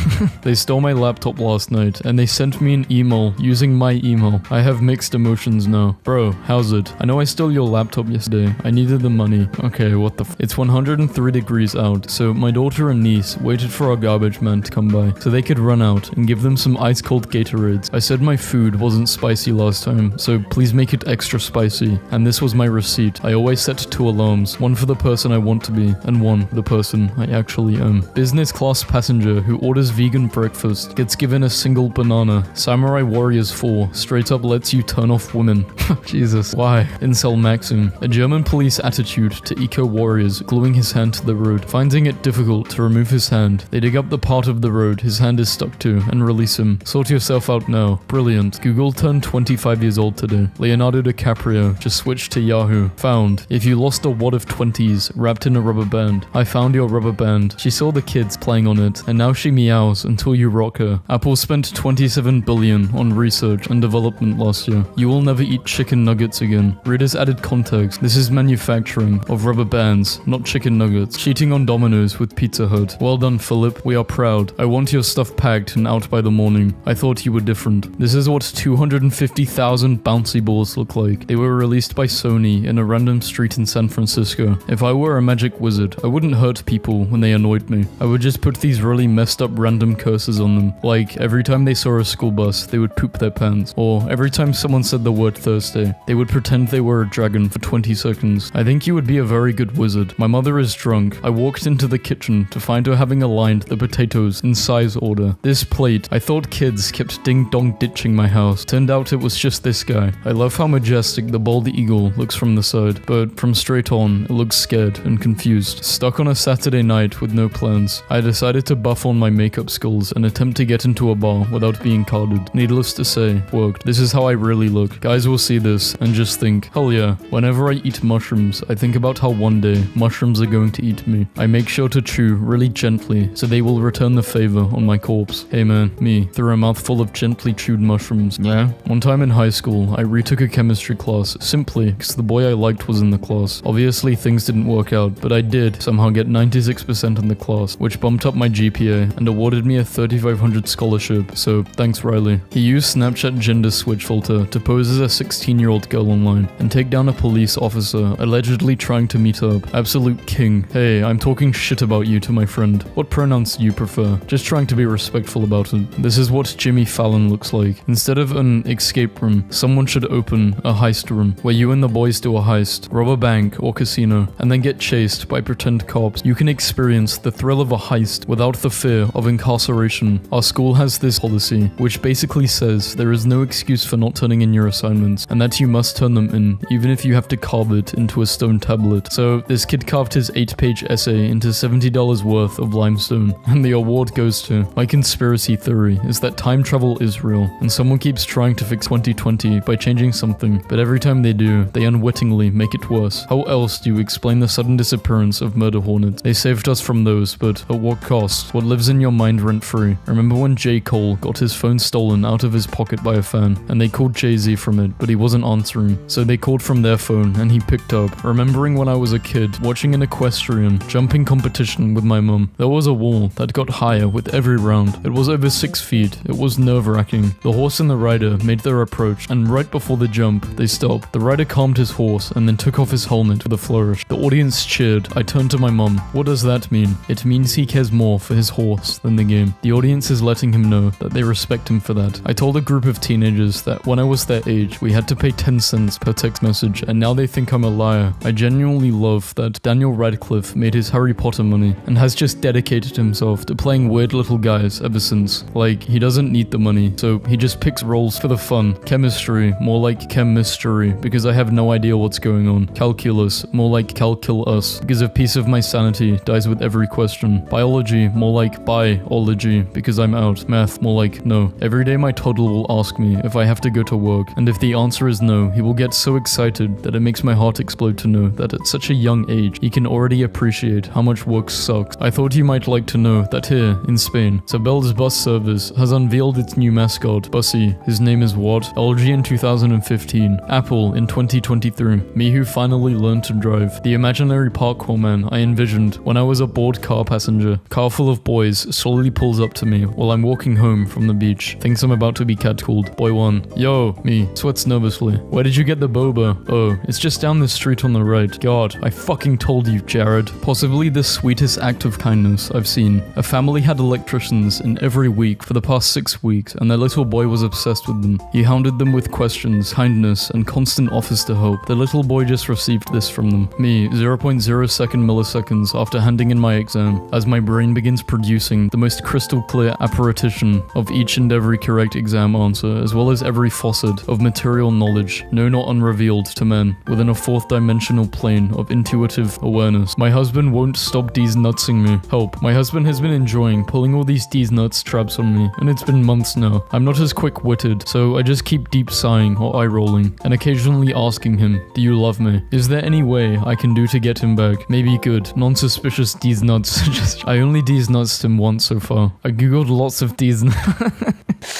They stole my laptop last night and they sent me an email using my email. I have mixed emotions now. Bro, how's it? I know I stole your laptop yesterday. I needed the money. Okay, what the It's 103 degrees out, so my daughter and niece waited for our garbage man to come by so they could run out and give them some ice cold Gatorades. I said my food wasn't spicy last time, so please make it extra spicy. And this was my receipt. I always set 2 alarms, one for the person I want to be and one for the person I actually am. Business class passenger who orders vegan breakfast gets given a single banana. Samurai Warriors 4 straight up lets you turn off women. Jesus, why? Incel Maxim. A German police attitude to eco-warriors gluing his hand to the road. Finding it difficult to remove his hand, they dig up the part of the road his hand is stuck to and release him. Sort yourself out now. Brilliant. Google turned 25 years old today. Leonardo DiCaprio just switched to Yahoo. Found. If you lost a wad of 20s wrapped in a rubber band, I found your rubber band. She saw the kids playing on it, and now she meows until you rock her. Apple spent $27 billion on research and development last year. You will never eat chicken nuggets again. Readers added context. This is manufacturing of rubber bands, not chicken nuggets. Cheating on Domino's with Pizza Hut. Well done, Philip. We are proud. I want your stuff packed and out by the morning. I thought you were different. This is what 250,000 bouncy balls look like. They were released by Sony in a random street in San Francisco. If I were a magic wizard, I wouldn't hurt people when they annoyed me. I would just put these really messed up random curses on them. Like, every time they saw a school bus, they would poop their pants. Or every time someone said the word Thursday, they would pretend they were a dragon for 20 seconds. I think you would be a very good wizard. My mother is drunk. I walked into the kitchen to find her having aligned the potatoes in size order. This plate, I thought kids kept ding-dong ditching my house. Turned out it was just this guy. I love how majestic the bald eagle looks from the side, but from straight on, it looks scared and confused. Stuck on a Saturday night with no plans, I decided to buff on my makeup skills and attempt to get into a bar without being carded. Needless to say, worked. This is how I really look. Guys will see this and just think, hell yeah. Whenever I eat mushrooms, I think about how one day mushrooms are going to eat me. I make sure to chew really gently so they will return the favor on my corpse. Hey man, me, through a mouthful of gently chewed mushrooms. Yeah? One time in high school, I retook a chemistry class simply because the boy I liked was in the class. Obviously things didn't work out, but I did somehow get 96% in the class, which bumped up my GPA and awarded me a 3,500 scholarship, so thanks Riley. He used Snapchat gender switch filter to pose as a 16-year-old girl online and take down a police officer allegedly trying to meet up. Absolute king. Hey, I'm talking shit about you to my friend. What pronouns do you prefer? Just trying to be respectful about it. This is what Jimmy Fallon looks like. Instead of an escape room, someone should open a heist room where you and the boys do a heist, rob a bank or casino, and then get chased by pretend cops. You can experience the thrill of a heist without the fear of incarceration. Our school has this policy, which basically says there is no excuse for not turning in your assignments, and that you must turn them in, even if you have to carve it into a stone tablet. So this kid carved his 8-page essay into $70 worth of limestone, and the award goes to. My conspiracy theory is that time travel is real, and someone keeps trying to fix 2020 by changing something, but every time they do, they unwittingly make it worse. How else do you explain the sudden disappearance of murder hornets? They saved us from those, but at what cost? What lives in your mind rent-free? Remember when J. Cole got his phone stolen out of his pocket by a fan, and they called Jay-Z from it, but he wasn't answering, so they called from their phone, and he picked up. Remembering when I was a kid, watching an equestrian jumping competition with my mum, there was a wall that got higher with every round. It was over 6 feet. It was nerve-wracking. The horse and the rider made their approach, and right before the jump, they stopped. The rider calmed his horse and then took off his helmet with a flourish. The audience cheered. I turned to my mum. What does that mean? It means he cares more for his horse than the game. The audience is letting him know that they respect him for that. I told a group of teenagers that when I was their age, we had to pay 10 cents per text message, and now they think I'm a liar admire. I genuinely love that Daniel Radcliffe made his Harry Potter money and has just dedicated himself to playing weird little guys ever since. Like, he doesn't need the money, so he just picks roles for the fun. Chemistry, more like chemistry, because I have no idea what's going on. Calculus, more like calculus, because a piece of my sanity dies with every question. Biology, more like biology, because I'm out. Math, more like no. Every day my toddler will ask me if I have to go to work, and if the answer is no, he will get so excited that it makes my heart explode to know that at such a young age, he can already appreciate how much work sucks. I thought you might like to know that here, in Spain, Sabel's bus service has unveiled its new mascot, Bussy. His name is what? LG in 2015, Apple in 2023. Me who finally learned to drive. The imaginary parkour man I envisioned when I was a bored car passenger. Car full of boys slowly pulls up to me while I'm walking home from the beach. Thinks I'm about to be catcalled. Boy 1. Yo, me. Sweats nervously. Where did you get the boba? Oh, it's just down the street on the right. God, I fucking told you, Jared. Possibly the sweetest act of kindness I've seen. A family had electricians in every week for the past 6 weeks, and their little boy was obsessed with them. He hounded them with questions, kindness, and constant offers to help. The little boy just received this from them. Me, 0.02 milliseconds after handing in my exam, as my brain begins producing the most crystal clear apparition of each and every correct exam answer, as well as every facet of material knowledge, known or unrevealed to men, within a fourth dimensional plane of intuitive awareness. My husband won't stop nutsing me. Help. My husband has been enjoying pulling all these nuts traps on me, and it's been months now. I'm not as quick-witted, so I just keep deep sighing or eye-rolling, and occasionally asking him, do you love me? Is there any way I can do to get him back? Maybe good, non-suspicious nuts. I only nutsed him once so far. I googled lots of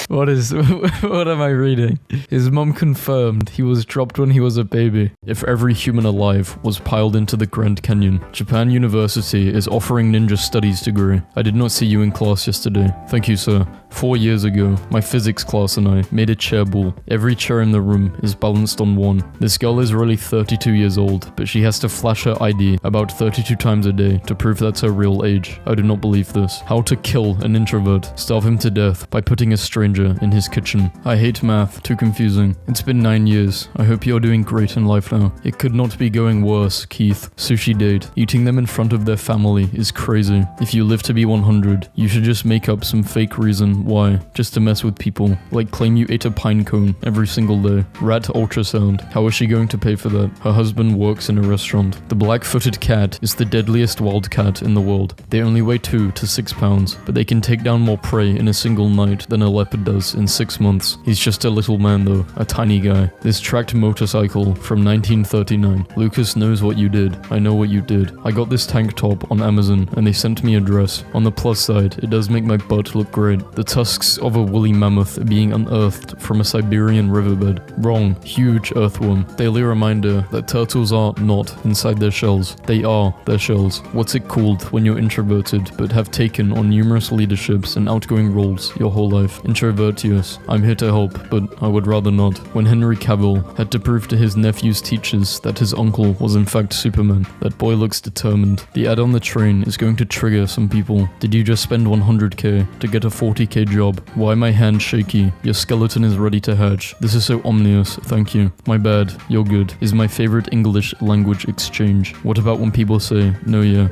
What am I reading? His mum confirmed he was dropped when he was a baby. If every human alive was piled into the Grand Canyon, Japan University is offering ninja studies degree. I did not see you in class yesterday. Thank you, sir. 4 years ago, my physics class and I made a chair ball. Every chair in the room is balanced on one. This girl is really 32 years old, but she has to flash her ID about 32 times a day to prove that's her real age. I do not believe this. How to kill an introvert. Starve him to death by putting a stranger in his kitchen. I hate math. Too confusing. It's been 9 years. I hope you're doing great in life now. It could not be going worse, Keith. Sushi date. Eating them in front of their family is crazy. If you live to be 100, you should just make up some fake reason why, just to mess with people, like claim you ate a pine cone every single day. Rat ultrasound. How is she going to pay for that? Her husband works in a restaurant. The black-footed cat is the deadliest wild cat in the world. They only weigh 2 to 6 pounds, but they can take down more prey in a single night than a leopard does in 6 months. He's just a little man though, a tiny guy. This tracked motorcycle from 1939. Lucas knows what you did. I know what you did. I got this tank top on Amazon and they sent me a dress. On the plus side, it does make my butt look great. The tusks of a woolly mammoth are being unearthed from a Siberian riverbed. Wrong. Huge earthworm. Daily reminder that turtles are not inside their shells. They are their shells. What's it called when you're introverted but have taken on numerous leaderships and outgoing roles your whole life? Introvertius. I'm here to help, but I would rather not. When Henry Cavill had to prove to his nephew's teachers that his uncle was in fact Superman, that boy looks determined. The ad on the train is going to trigger some people. Did you just spend 100k to get a 40k job? Why my hand shaky? Your skeleton is ready to hatch. This is so ominous, thank you. My bad, you're good, is my favorite English language exchange. What about when people say, no yeah,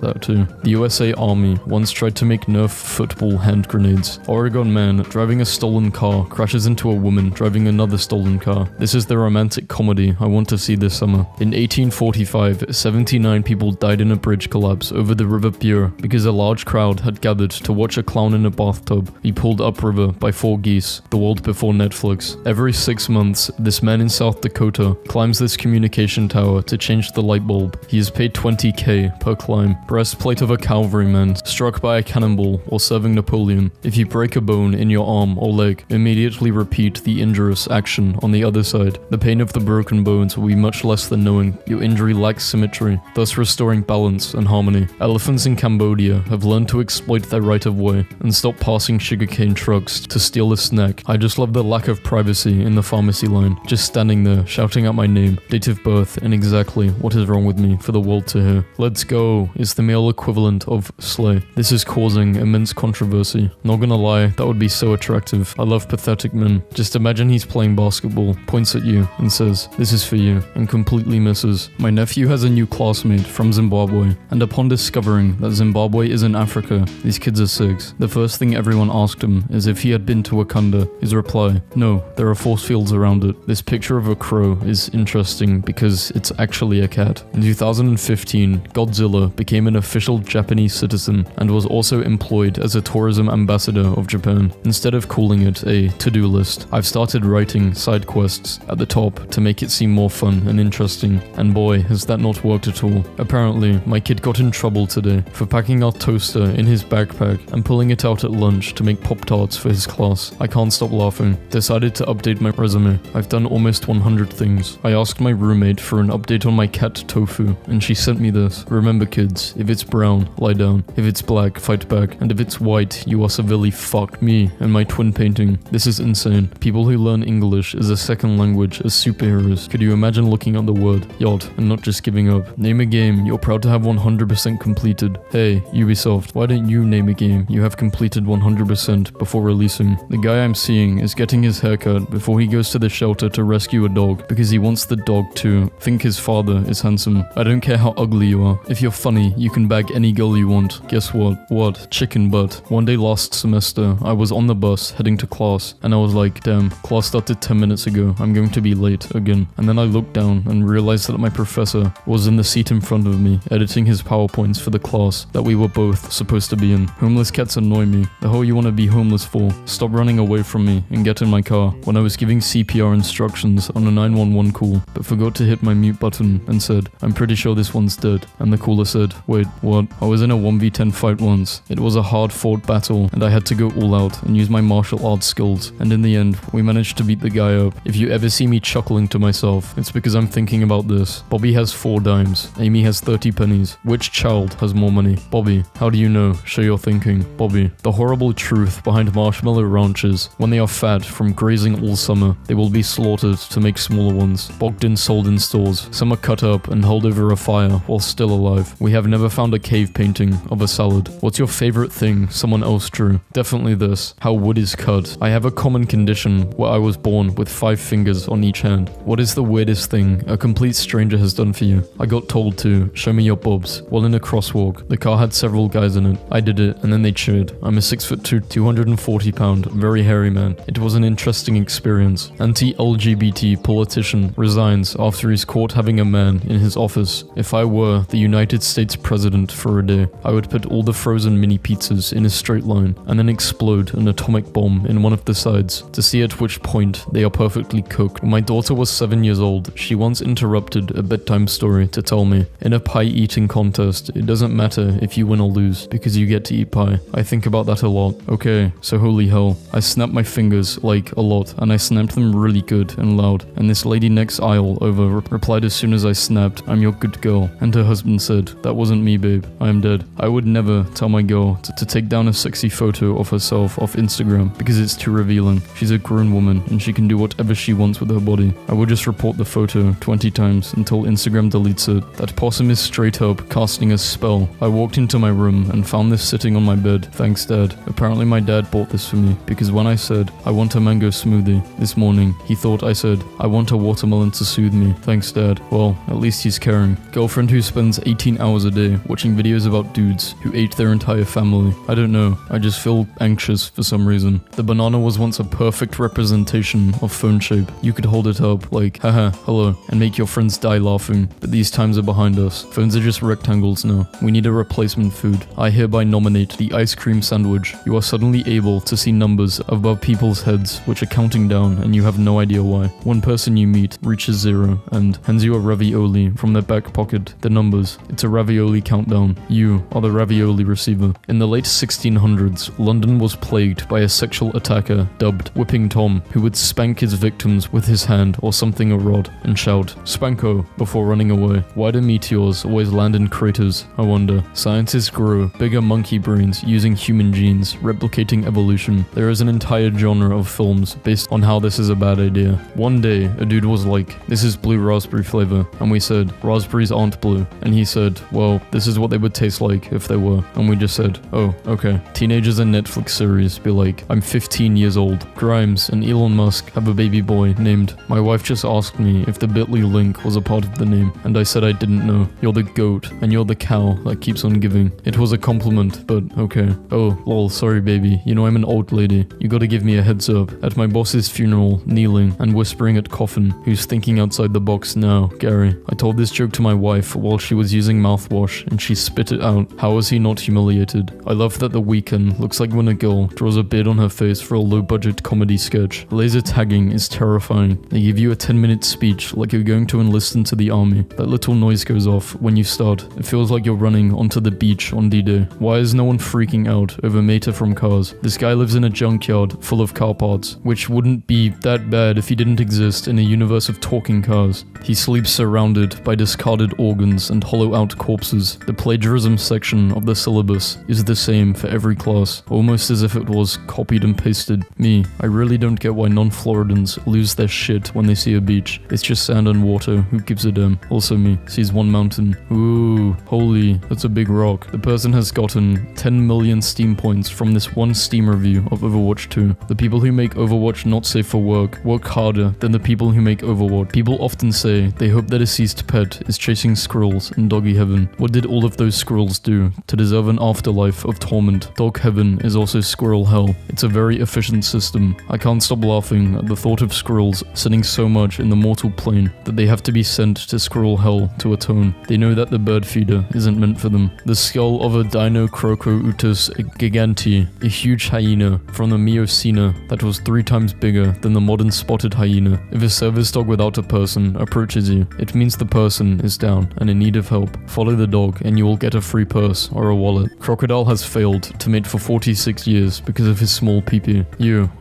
that too. The USA Army once tried to make Nerf football hand grenades. Oregon man driving a stolen car crashes into a woman driving another stolen car. This is the romantic comedy I want to see this summer. In 1845, 79 people died in a bridge collapse over the River Pure because a large crowd had gathered to watch a clown in a bathtub be pulled upriver by 4 geese, the world before Netflix. Every 6 months, this man in South Dakota climbs this communication tower to change the light bulb. He is paid 20k per climb. Breastplate of a cavalryman struck by a cannonball while serving Napoleon. If you break a bone in your arm or leg, immediately repeat the injurious action on the other side. The pain of the broken bones will be much less than knowing your injury lacks symmetry, thus restoring balance and harmony. Elephants in Cambodia have learned to exploit their right of way and stop passing sugarcane trucks to steal a snack. I just love the lack of privacy in the pharmacy line, just standing there shouting out my name, date of birth, and exactly what is wrong with me for the world to hear. Let's go is the male equivalent of slay. This is causing immense controversy. Not gonna lie, that would be so attractive. I love pathetic men. Just imagine he's playing basketball, points at you, and says, this is for you, and completely misses. My nephew has a new classmate from Zimbabwe, and upon discovering that Zimbabwe is in Africa, these kids are 6. The first thing everyone asked him is if he had been to Wakanda. His reply, no, there are force fields around it. This picture of a crow is interesting because it's actually a cat. In 2015, Godzilla became an official Japanese citizen and was also employed as a tourism ambassador of Japan. Instead of calling it a to-do list, I've started writing side quests at the top to make it seem more fun and interesting, and boy, has that not worked at all. Apparently, my kid got in trouble today for packing our toaster in his backpack and pulling it out at lunch to make Pop-Tarts for his class. I can't stop laughing. Decided to update my resume. I've done almost 100 things. I asked my roommate for an update on my cat Tofu, and she sent me this. Remember kids, if it's brown, lie down. If it's black, fight back. And if it's white, you are severely fucked. Me and my twin painting. This is insane. People who learn English as a second language as superheroes. Could you imagine looking up the word yacht and not just giving up? Name a game you're proud to have 100% completed. Hey, Ubisoft, why don't you name a game you have completed 100% before releasing? The guy I'm seeing is getting his haircut before he goes to the shelter to rescue a dog because he wants the dog to think his father is handsome. I don't care how ugly you are. If you're funny, you can bag any girl you want. Guess what? What? Chicken butt. One day last semester, I was on the bus heading to class and I was like, damn, class started 10 minutes ago. I'm going to be late again. And then I looked down and realized that my professor was in the seat in front of me, editing his PowerPoints for the class that we were both supposed to be in. Homeless cats annoy me. The hell you want to be homeless for? Stop running away from me and get in my car. When I was giving CPR instructions on a 911 call, but forgot to hit my mute button and said, I'm pretty sure this one's dead. And the caller said, wait, what? I was in a 1v10 fight once. It was a hard fought battle and I had to go all out and use my martial arts skills. And in the end, we managed to beat the guy up. If you ever see me chuckling to myself, it's because I'm thinking about this. Bobby has 4 dimes. Amy has 30 pennies. Which child has more money? Bobby, how do you know? Show your thinking. Bobby, the horrible truth behind marshmallow ranches. When they are fat from grazing all summer, they will be slaughtered to make smaller ones. Bogged and sold in stores. Some are cut up and held over a fire while still alive. We have never found a cave painting of a salad. What's your favorite thing someone else drew? Definitely this. How wood is cut. I have a common condition where I was born with 5 fingers on each hand. What is the weirdest thing a complete stranger has done for you? I got told to show me your bobs while in a crosswalk. The car had several guys in it. I did it and then they cheered. I'm a 6'2", 240 pound, very hairy man. It was an interesting experience. Anti-LGBT politician resigns after he's caught having a man in his office. If I were the United States president for a day, I would put all the frozen mini pizzas in a straight line and then explode an atomic bomb in one of the sides to see at which point they are perfectly cooked. When my daughter was 7 years old, she once interrupted a bedtime story to tell me, in a pie eating contest, it doesn't matter if you win or lose because you get to eat pie. I think about that a lot. Okay, so holy hell. I snapped my fingers, like, a lot, and I snapped them really good and loud, and this lady next aisle over replied as soon as I snapped, I'm your good girl, and her husband said, that wasn't me babe, I am dead. I would never tell my girl to take down a sexy photo of herself off Instagram because it's too revealing. She's a grown woman and she can do whatever she wants with her body. I would just report the photo 20 times until Instagram deletes it. That possum is straight up casting a spell. I walked into my room and found this sitting on my bed. Thanks dad. Apparently my dad bought this for me because when I said I want a mango smoothie this morning, he thought I said I want a watermelon to soothe me. Thanks dad. Well, at least he's caring. Girlfriend who spends 18 hours a day watching videos about dudes who ate their entire family. I don't know, I just feel anxious for some reason. The banana was once a perfect representation of phone shape. You could hold it up like, haha, hello, and make your friends die laughing. But these times are behind us. Phones are just rectangles now. We need a replacement food. I hereby nominate the ice cream sandwich. You are suddenly able to see numbers above people's heads which are counting down and you have no idea why. One person you meet reaches 0 and hands you a ravioli from their back pocket. The numbers. It's a ravioli countdown. You are the ravioli receiver. In the late 1600s, London was plagued by a sexual attacker dubbed Whipping Tom, who would spank his victims with his hand or something a rod and shout, "Spanko," before running away. Why do meteors always land in craters? I wonder. Scientists grow bigger monkey brains using human genes, replicating evolution. There is an entire genre of films based on how this is a bad idea. One day, a dude was like, "This is blue raspberry flavor," and we said, "Raspberries aren't blue." And he said, "Well, this is what they would taste like if they were." And we just said, "Oh, okay." Teenagers in Netflix series be like, "I'm 15 years old. Grimes and Elon Musk have a baby boy named, my wife just asked me if the bit.ly link was a part of the name, and I said I didn't know. You're the goat, and you're the cow that keeps on giving. It was a compliment, but okay. Oh, lol, sorry baby. You know I'm an old lady. You gotta give me a heads up. At my boss's funeral, kneeling and whispering at coffin, who's thinking outside the box now, Gary. I told this joke to my wife while she was using mouthwash, and she spit it out. How was he not humiliated? I love that The Weeknd looks like when a girl draws a beard on her face for a low-budget comedy sketch. Laser tagging is terrifying. They give you a 10-minute speech like you're going to enlist into the army. That little noise goes off when you start. It feels like you're running onto the beach on D-Day. Why is no one freaking out over Meta from Cars? This guy lives in a junkyard full of car parts, which wouldn't be that bad if he didn't exist in a universe of talking cars. He sleeps surrounded by discarded organs and hollow-out corpses. The plagiarism section of the syllabus is the same for every class, almost as if it was copied and pasted. Me, I really don't get why non-Floridans lose their shit when they see a beach. It's just sand and water, who gives a damn? Also me, sees one mountain. Ooh, holy, that's a big rock. The person has gotten 10 million Steam points from this one Steam review of Overwatch 2. The people who make Overwatch not safe for work harder than the people who make Overwatch. People often say they hope their deceased pet is chasing squirrels in doggy heaven. What did all of those squirrels do to deserve an afterlife of torment? Dog heaven is also squirrel hell. It's a very efficient system. I can't stop laughing at the thought of squirrels sinning so much in the mortal plane that they have to be sent to squirrel hell to atone. They know that the bird feeder isn't meant for them. The skull of a Dinocrocoutus gigantea, a huge hyena from the Miocene that was 3 times bigger than the modern spotted hyena. If a service dog without a person approaches you, it means the person is down and in need of help. Follow the dog and you will get a free purse or a wallet. Crocodile has failed to mate for 46 years because of his small pee-pee.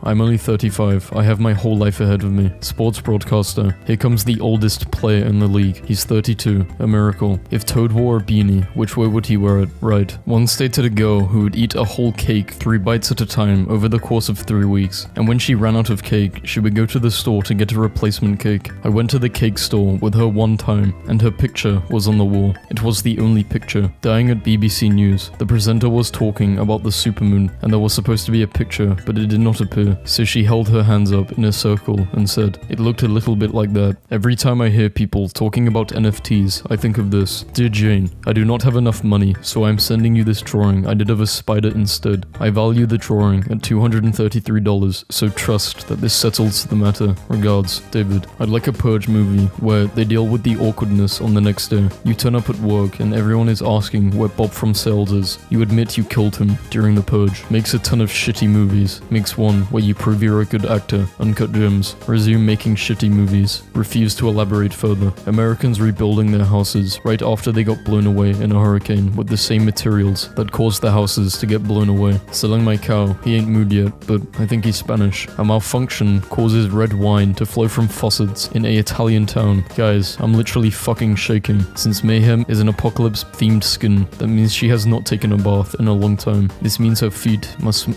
I'm only 35. I have my whole life ahead of me. Sports broadcaster. Here comes the oldest player in the league. He's 32. A miracle. If Toad wore a beanie, which way would he wear it? Right. Once dated a girl who would eat a whole cake 3 bites at a time over the course of 3 weeks. And when she ran out of cake, she would go to the store to get a replacement cake. I went to the cake store with her one time, and her picture was on the wall. It was the only picture. Dying at BBC News. The presenter was talking about the supermoon, and there was supposed to be a picture, but it did not appear. So she held her hands up in a circle and said, "It looked a little bit like that." Every time I hear people talking about NFTs, I think of this. Dear Jane, I do not have enough money, so I'm sending you this drawing I did of a spider instead. I value the drawing at $233, so trust that this settles the matter. Regards, David. I'd like a Purge movie where they deal with the awkwardness on the next day. You turn up at work and everyone is asking where Bob from Sales is. You admit you killed him during the Purge. Makes a ton of shitty movies. Makes one where you prove you're a good actor. Uncut Gems. Resume making shitty movies. Refuse to elaborate further. Americans rebuilding their houses right after they got blown away in a hurricane with the same materials that caused the houses to get blown away. Selling my cow. He ain't moved yet, but I think he's Spanish. A malfunction causes red wine to flow from faucets in a Italian town. Guys, I'm literally fucking shaking. Since Mayhem is an apocalypse-themed skin, that means she has not taken a bath in a long time. This means her feet must...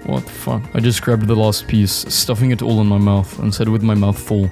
What the fuck? I just grabbed the last piece, stuffing it all in my mouth, and said with my mouth full,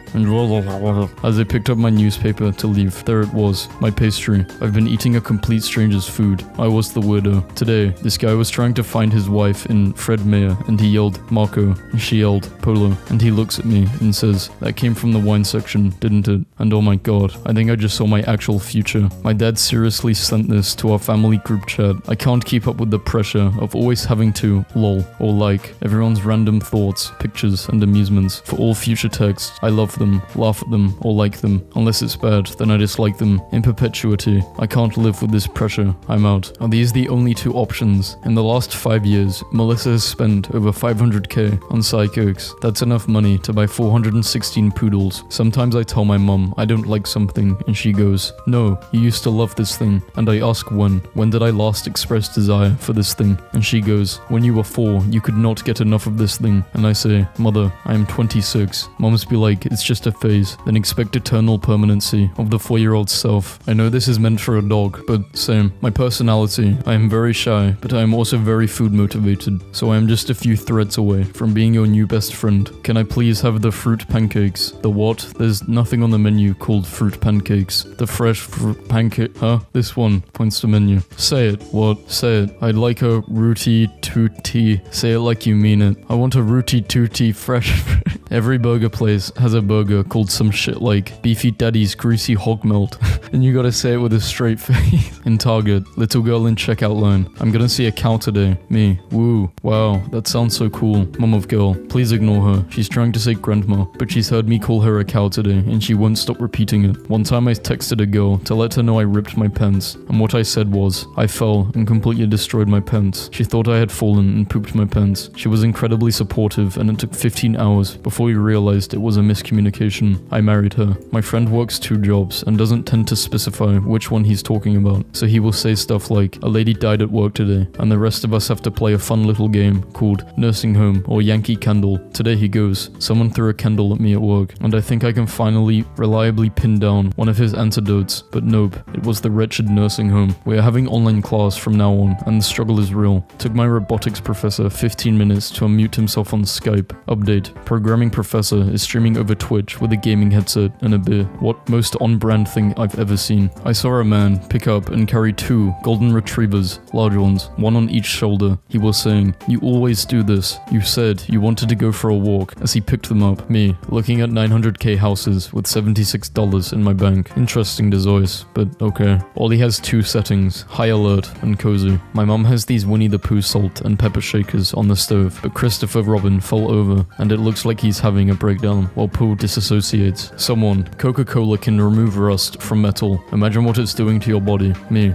as I picked up my newspaper to leave. There it was, my pastry. I've been eating a complete stranger's food. I was the weirdo. Today, this guy was trying to find his wife in Fred Meyer, and he yelled, "Marco," and she yelled, "Polo," and he looks at me and says, "That came from the wine section, didn't it?" And oh my god, I think I just saw my actual future. My dad seriously sent this to our family group chat. I can't keep up with the pressure of always having to lol or like everyone's random thoughts, pictures, and amusements. For all future texts, I love them, laugh at them, or like them. Unless it's bad, then I dislike them. In perpetuity, I can't live with this pressure. I'm out. Are these the only 2 options? In the last 5 years, Melissa has spent over 500k on Psych Oaks. That's enough money to buy 416 poodles. Sometimes I tell my mum I don't like something, and she goes, "No, you used to love this thing." And I ask when. When did I last express desire for this thing? And she goes, "When you were 4, you could not get enough of this thing." And I say, "Mother, I am 26. Mums be like, it's just a phase, then expect eternal permanency of the 4-year-old self. I know this is meant for a dog, but same. My personality, I am very shy, but I am also very food motivated, so I am just a few threads away from being your new best friend. Can I please have the fruit pancakes? The what? There's nothing on the menu called fruit pancakes. The fresh fruit pancake, huh? This one points to menu. Say it. What? Say it. I'd like a rooty tooty. Say it like you mean it. I want a rooty tooty fresh Every burger place has a burger called some shit like Beefy Daddy's Greasy Hog Melt, and you gotta say it with a straight face. In Target, little girl in checkout line. I'm gonna see a cow today. Me. Woo. Wow, that sounds so cool. Mom of girl, please ignore her. She's trying to say grandma, but she's heard me call her a cow today, and she won't stop repeating it. One time I texted a girl to let her know I ripped my pants, and what I said was, I fell and completely destroyed my pants. She thought I had fallen and pooped my pants. She was incredibly supportive, and it took 15 hours before we realized it was a miscommunication. I married her. My friend works 2 jobs and doesn't tend to specify which one he's talking about, so he will say stuff like, a lady died at work today, and the rest of us have to play a fun little game called Nursing Home or Yankee Candle. Today he goes, someone threw a candle at me at work, and I think I can finally reliably pin down one of his antidotes, but nope, it was the wretched nursing home. We are having online class from now on, and the struggle is real. Took my robotics professor 15 minutes to unmute himself on Skype. Update, programming professor is streaming over Twitch with a gaming headset and a beer. What most on-brand thing I've ever seen. I saw a man pick up and carry 2 golden retrievers, large ones, one on each shoulder. He was saying, you always do this. You said you wanted to go for a walk, as he picked them up. Me, looking at 900k houses with $76 in my bank. Interesting device, but okay. Ollie has 2 settings, high alert and cozy. My mom has these Winnie the Pooh salt and pepper shakers on the stove, but Christopher Robin fell over, and it looks like he's having a breakdown while Pooh disassociates. Someone, Coca-Cola can remove rust from metal. Imagine what it's doing to your body. Me.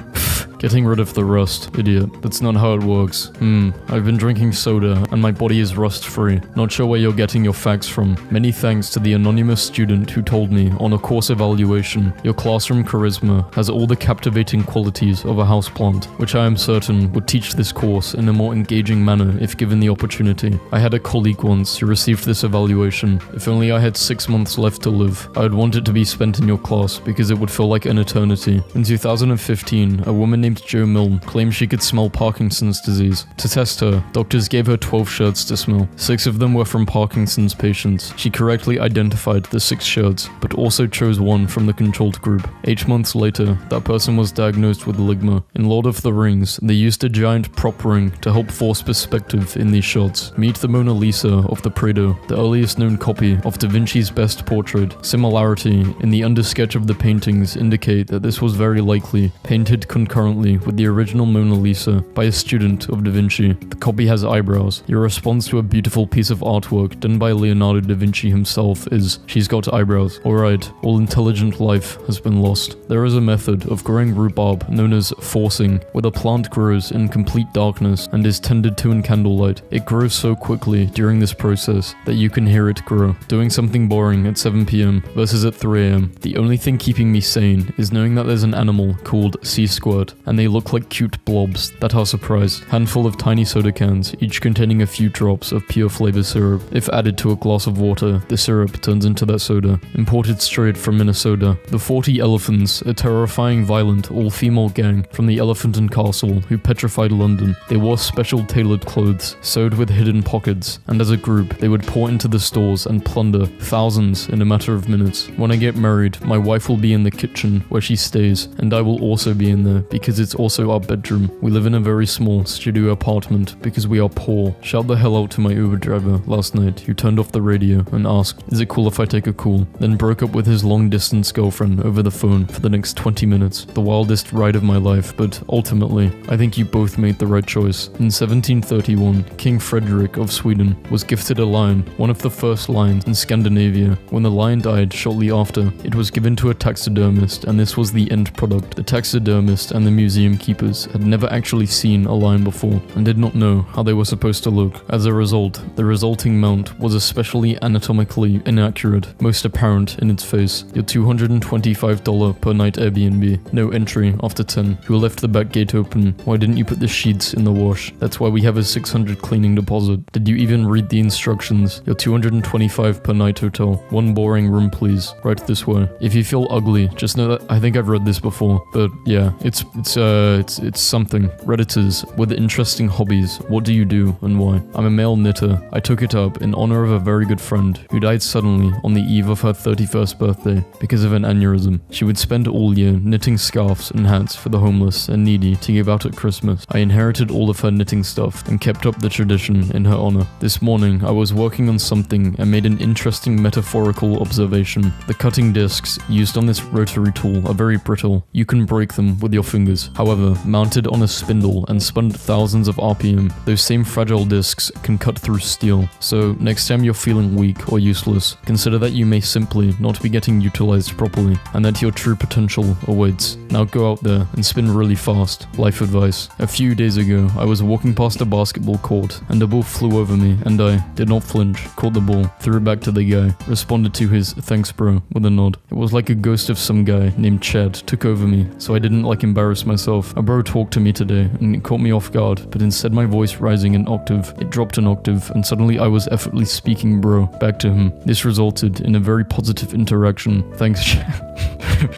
Getting rid of the rust, idiot. That's not how it works. I've been drinking soda and my body is rust-free. Not sure where you're getting your facts from. Many thanks to the anonymous student who told me on a course evaluation, your classroom charisma has all the captivating qualities of a houseplant, which I am certain would teach this course in a more engaging manner if given the opportunity. I had a colleague once who received this evaluation. If only I had 6 months left to live, I would want it to be spent in your class because it would feel like an eternity. In 2015, a woman named Jo Milne claimed she could smell Parkinson's disease. To test her, doctors gave her 12 shirts to smell. 6 of them were from Parkinson's patients. She correctly identified the 6 shirts, but also chose 1 from the controlled group. 8 months later, that person was diagnosed with ligma. In Lord of the Rings, they used a giant prop ring to help force perspective in these shots. Meet the Mona Lisa of the Prado, the earliest known copy of Da Vinci's best portrait. Similarity in the undersketch of the paintings indicate that this was very likely painted concurrently with the original Mona Lisa by a student of Da Vinci. The copy has eyebrows. Your response to a beautiful piece of artwork done by Leonardo da Vinci himself is, she's got eyebrows. Alright, all intelligent life has been lost. There is a method of growing rhubarb known as forcing, where the plant grows in complete darkness and is tended to in candlelight. It grows so quickly during this process that you can hear it grow. Doing something boring at 7 p.m. versus at 3 a.m. The only thing keeping me sane is knowing that there's an animal called sea squirt, and they look like cute blobs that are surprised. Handful of tiny soda cans, each containing a few drops of pure flavor syrup. If added to a glass of water, the syrup turns into that soda. Imported straight from Minnesota. The 40 Elephants, a terrifying, violent, all-female gang from the Elephant and Castle who petrified London. They wore special tailored clothes, sewed with hidden pockets, and as a group, they would pour into the stores and plunder thousands in a matter of minutes. When I get married, my wife will be in the kitchen where she stays, and I will also be in there because it's also our bedroom. We live in a very small studio apartment because we are poor. Shout the hell out to my Uber driver last night who turned off the radio and asked, is it cool if I take a call? Then broke up with his long-distance girlfriend over the phone for the next 20 minutes. The wildest ride of my life, but ultimately, I think you both made the right choice. In 1731, King Frederick of Sweden was gifted a lion, one of the first lions in Scandinavia. When the lion died shortly after, it was given to a taxidermist, and this was the end product. The taxidermist and the museum keepers had never actually seen a lion before and did not know how they were supposed to look. As a result, the resulting mount was especially anatomically inaccurate, most apparent in its face. Your $225 per night Airbnb, no entry after 10. Who left the back gate open? Why didn't you put the sheets in the wash? That's why we have a $600 cleaning deposit. Did you even read the instructions? Your $225 per night hotel. One boring room please, right this way. If you feel ugly, just know that I think I've read this before, but yeah, it's It's something. Redditors with interesting hobbies. What do you do and why? I'm a male knitter. I took it up in honor of a very good friend who died suddenly on the eve of her 31st birthday because of an aneurysm. She would spend all year knitting scarves and hats for the homeless and needy to give out at Christmas. I inherited all of her knitting stuff and kept up the tradition in her honor. This morning, I was working on something and made an interesting metaphorical observation. The cutting discs used on this rotary tool are very brittle. You can break them with your fingers. However, mounted on a spindle and spun at thousands of RPM, those same fragile discs can cut through steel. So next time you're feeling weak or useless, consider that you may simply not be getting utilized properly and that your true potential awaits. Now go out there and spin really fast. Life advice. A few days ago, I was walking past a basketball court and a ball flew over me and I did not flinch, caught the ball, threw it back to the guy, responded to his "thanks bro" with a nod. It was like a ghost of some guy named Chad took over me, so I didn't embarrass myself. A bro talked to me today and it caught me off guard, but instead my voice rising an octave, it dropped an octave and suddenly I was effortlessly speaking bro back to him. This resulted in a very positive interaction. Thanks Chad.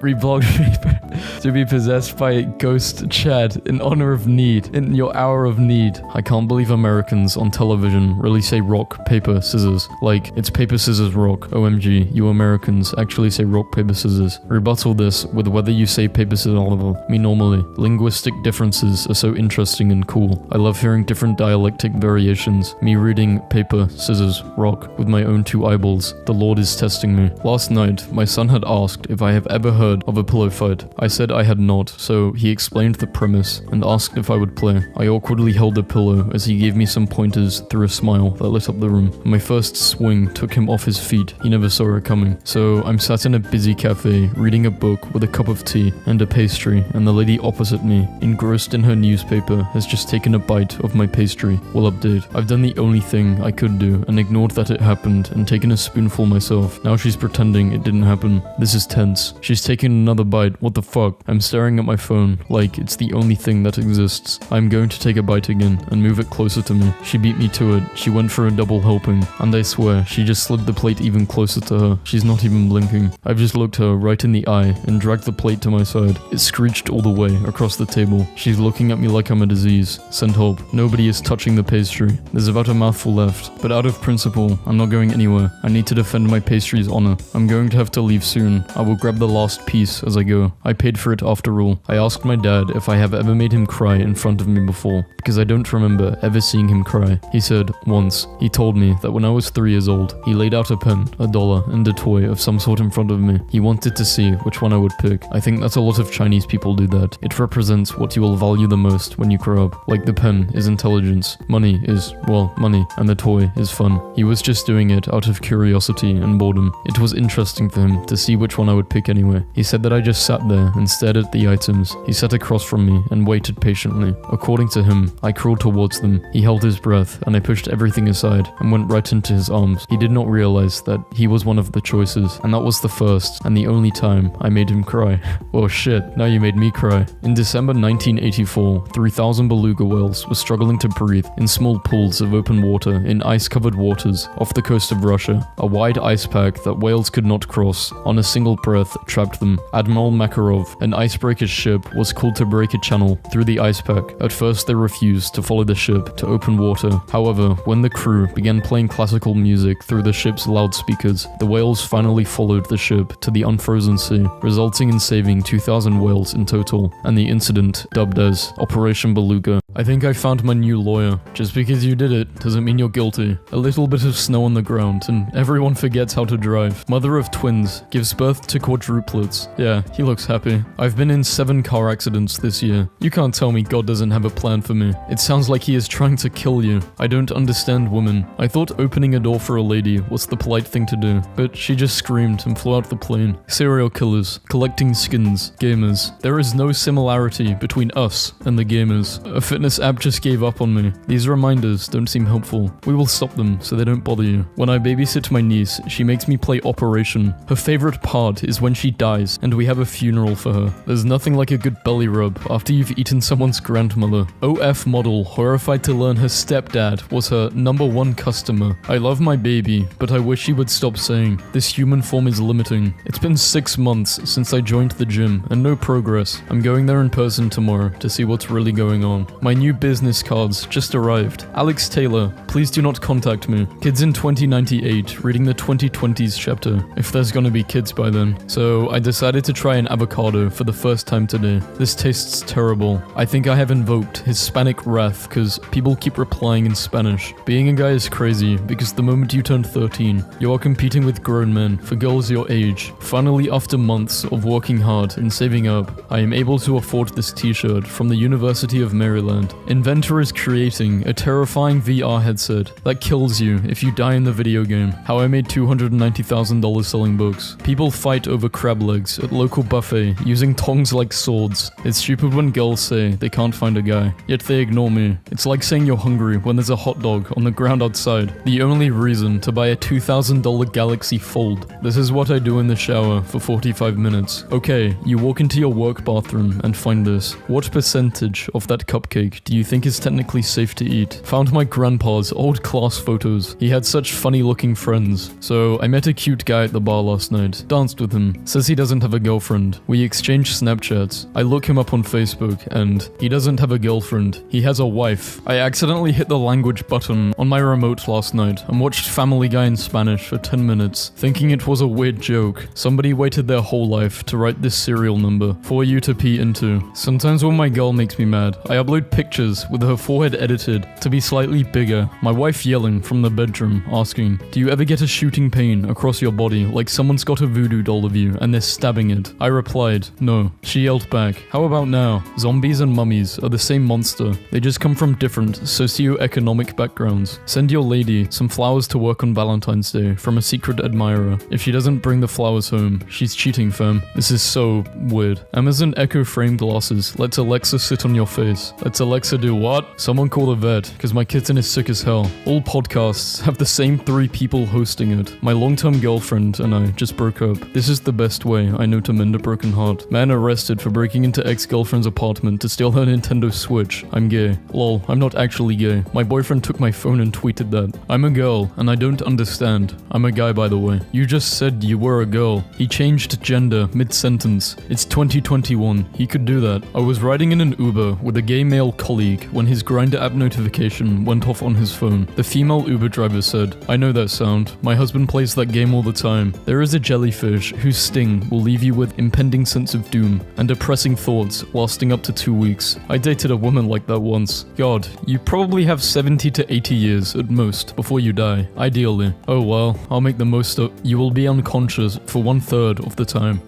Reblogged me to be possessed by Ghost Chad in honor of need, in your hour of need. I can't believe Americans on television really say rock, paper, scissors. Like, it's paper, scissors, rock. OMG, you Americans actually say rock, paper, scissors. Rebuttal this with whether you say paper, scissors, me normally. Linguistic differences are so interesting and cool. I love hearing different dialectic variations. Me reading paper, scissors, rock with my own two eyeballs. The Lord is testing me. Last night, my son had asked if I have ever heard of a pillow fight. I said I had not, so he explained the premise and asked if I would play. I awkwardly held the pillow as he gave me some pointers through a smile that lit up the room. My first swing took him off his feet. He never saw it coming. So I'm sat in a busy cafe reading a book with a cup of tea and a pastry, and the lady opposite me, engrossed in her newspaper, has just taken a bite of my pastry. Will update. I've done the only thing I could do and ignored that it happened and taken a spoonful myself. Now she's pretending it didn't happen. This is tense. She's taking another bite. What the fuck? I'm staring at my phone like it's the only thing that exists. I'm going to take a bite again and move it closer to me. She beat me to it. She went for a double helping, and I swear she just slid the plate even closer to her. She's not even blinking. I've just looked her right in the eye and dragged the plate to my side. It screeched all the way across the table. She's looking at me like I'm a disease. Send hope. Nobody is touching the pastry. There's about a mouthful left, but out of principle, I'm not going anywhere. I need to defend my pastry's honor. I'm going to have to leave soon. I will grab the last piece as I go. I paid for it after all. I asked my dad if I have ever made him cry in front of me before, because I don't remember ever seeing him cry. He said, once. He told me that when I was 3 years old, he laid out a pen, a dollar, and a toy of some sort in front of me. He wanted to see which one I would pick. I think that a lot of Chinese people do that. It represents what you will value the most when you grow up. Like the pen is intelligence, money is, well, money, and the toy is fun. He was just doing it out of curiosity and boredom. It was interesting for him to see which one I would pick anyway. He said that I just sat there and stared at the items. He sat across from me and waited patiently. According to him, I crawled towards them. He held his breath and I pushed everything aside and went right into his arms. He did not realize that he was one of the choices, and that was the first and the only time I made him cry. Well shit, now you made me cry. In December 1984, 3,000 beluga whales were struggling to breathe in small pools of open water in ice-covered waters off the coast of Russia. A wide ice pack that whales could not cross on a single breath trapped them. Admiral Makarov, an icebreaker ship, was called to break a channel through the ice pack. At first they refused to follow the ship to open water. However, when the crew began playing classical music through the ship's loudspeakers, the whales finally followed the ship to the unfrozen sea, resulting in saving 2,000 whales in total, and the incident dubbed as Operation Beluga. I think I found my new lawyer. Just because you did it doesn't mean you're guilty. A little bit of snow on the ground and everyone forgets how to drive. Mother of twins gives birth to quadruplets. Yeah, he looks happy. I've been in 7 car accidents this year. You can't tell me God doesn't have a plan for me. It sounds like he is trying to kill you. I don't understand women. I thought opening a door for a lady was the polite thing to do, but she just screamed and flew out the plane. Serial killers, collecting skins, gamers. There is no similarity between us and the gamers. A fitness app just gave up on me. These reminders don't seem helpful. We will stop them so they don't bother you. When I babysit my niece, she makes me play Operation. Her favorite part is when she dies and we have a funeral for her. There's nothing like a good belly rub after you've eaten someone's grandmother. OF model, horrified to learn her stepdad was her #1 customer. I love my baby, but I wish she would stop saying, this human form is limiting. It's been 6 months since I joined the gym and no progress. I'm going there in person tomorrow to see what's really going on. My new business cards just arrived. Alex Taylor, please do not contact me. Kids in 2098, reading the 2020s chapter, if there's gonna be kids by then. So I decided to try an avocado for the first time today. This tastes terrible. I think I have invoked Hispanic wrath because people keep replying in Spanish. Being a guy is crazy because the moment you turn 13, you are competing with grown men for girls your age. Finally, after months of working hard and saving up, I am able to afford this t-shirt from the University of Maryland. Inventor is creating a terrifying VR headset that kills you if you die in the video game. How I made $290,000 selling books. People fight over crab legs at local buffet using tongs like swords. It's stupid when girls say they can't find a guy, yet they ignore me. It's like saying you're hungry when there's a hot dog on the ground outside. The only reason to buy a $2,000 Galaxy Fold. This is what I do in the shower for 45 minutes. Okay, you walk into your work bathroom and find this. What percentage of that cupcake do you think is technically safe to eat? Found my grandpa's old class photos. He had such funny looking friends. So I met a cute guy at the bar last night, danced with him, says he doesn't have a girlfriend. We exchanged Snapchats. I look him up on Facebook and he doesn't have a girlfriend. He has a wife. I accidentally hit the language button on my remote last night and watched Family Guy in Spanish for 10 minutes, thinking it was a weird joke. Somebody waited their whole life to write this serial number for you to pee into. Sometimes when my girl makes me mad, I upload pictures with her forehead edited to be slightly bigger. My wife yelling from the bedroom, asking, do you ever get a shooting pain across your body like someone's got a voodoo doll of you and they're stabbing it? I replied, no. She yelled back, how about now? Zombies and mummies are the same monster. They just come from different socio-economic backgrounds. Send your lady some flowers to work on Valentine's Day from a secret admirer. If she doesn't bring the flowers home, she's cheating, fam. This is so weird. Amazon Echo frame glasses lets Alexa sit on your face. Lets Alexa do what? Someone call a vet, because my kitten is sick as hell. All podcasts have the same 3 people hosting it. My long-term girlfriend and I just broke up. This is the best way I know to mend a broken heart. Man arrested for breaking into ex-girlfriend's apartment to steal her Nintendo Switch. I'm gay. Lol, I'm not actually gay. My boyfriend took my phone and tweeted that. I'm a girl, and I don't understand. I'm a guy, by the way. You just said you were a girl. He changed gender mid-sentence. It's 2021. He could do that. I was riding in an Uber with a gay male colleague when his Grindr app notification went off on his phone. The female Uber driver said, I know that sound. My husband plays that game all the time. There is a jellyfish whose sting will leave you with impending sense of doom and depressing thoughts lasting up to 2 weeks. I dated a woman like that once. God, you probably have 70 to 80 years at most before you die, ideally. Oh well, I'll make the most of. You will be unconscious for 1/3 of the time.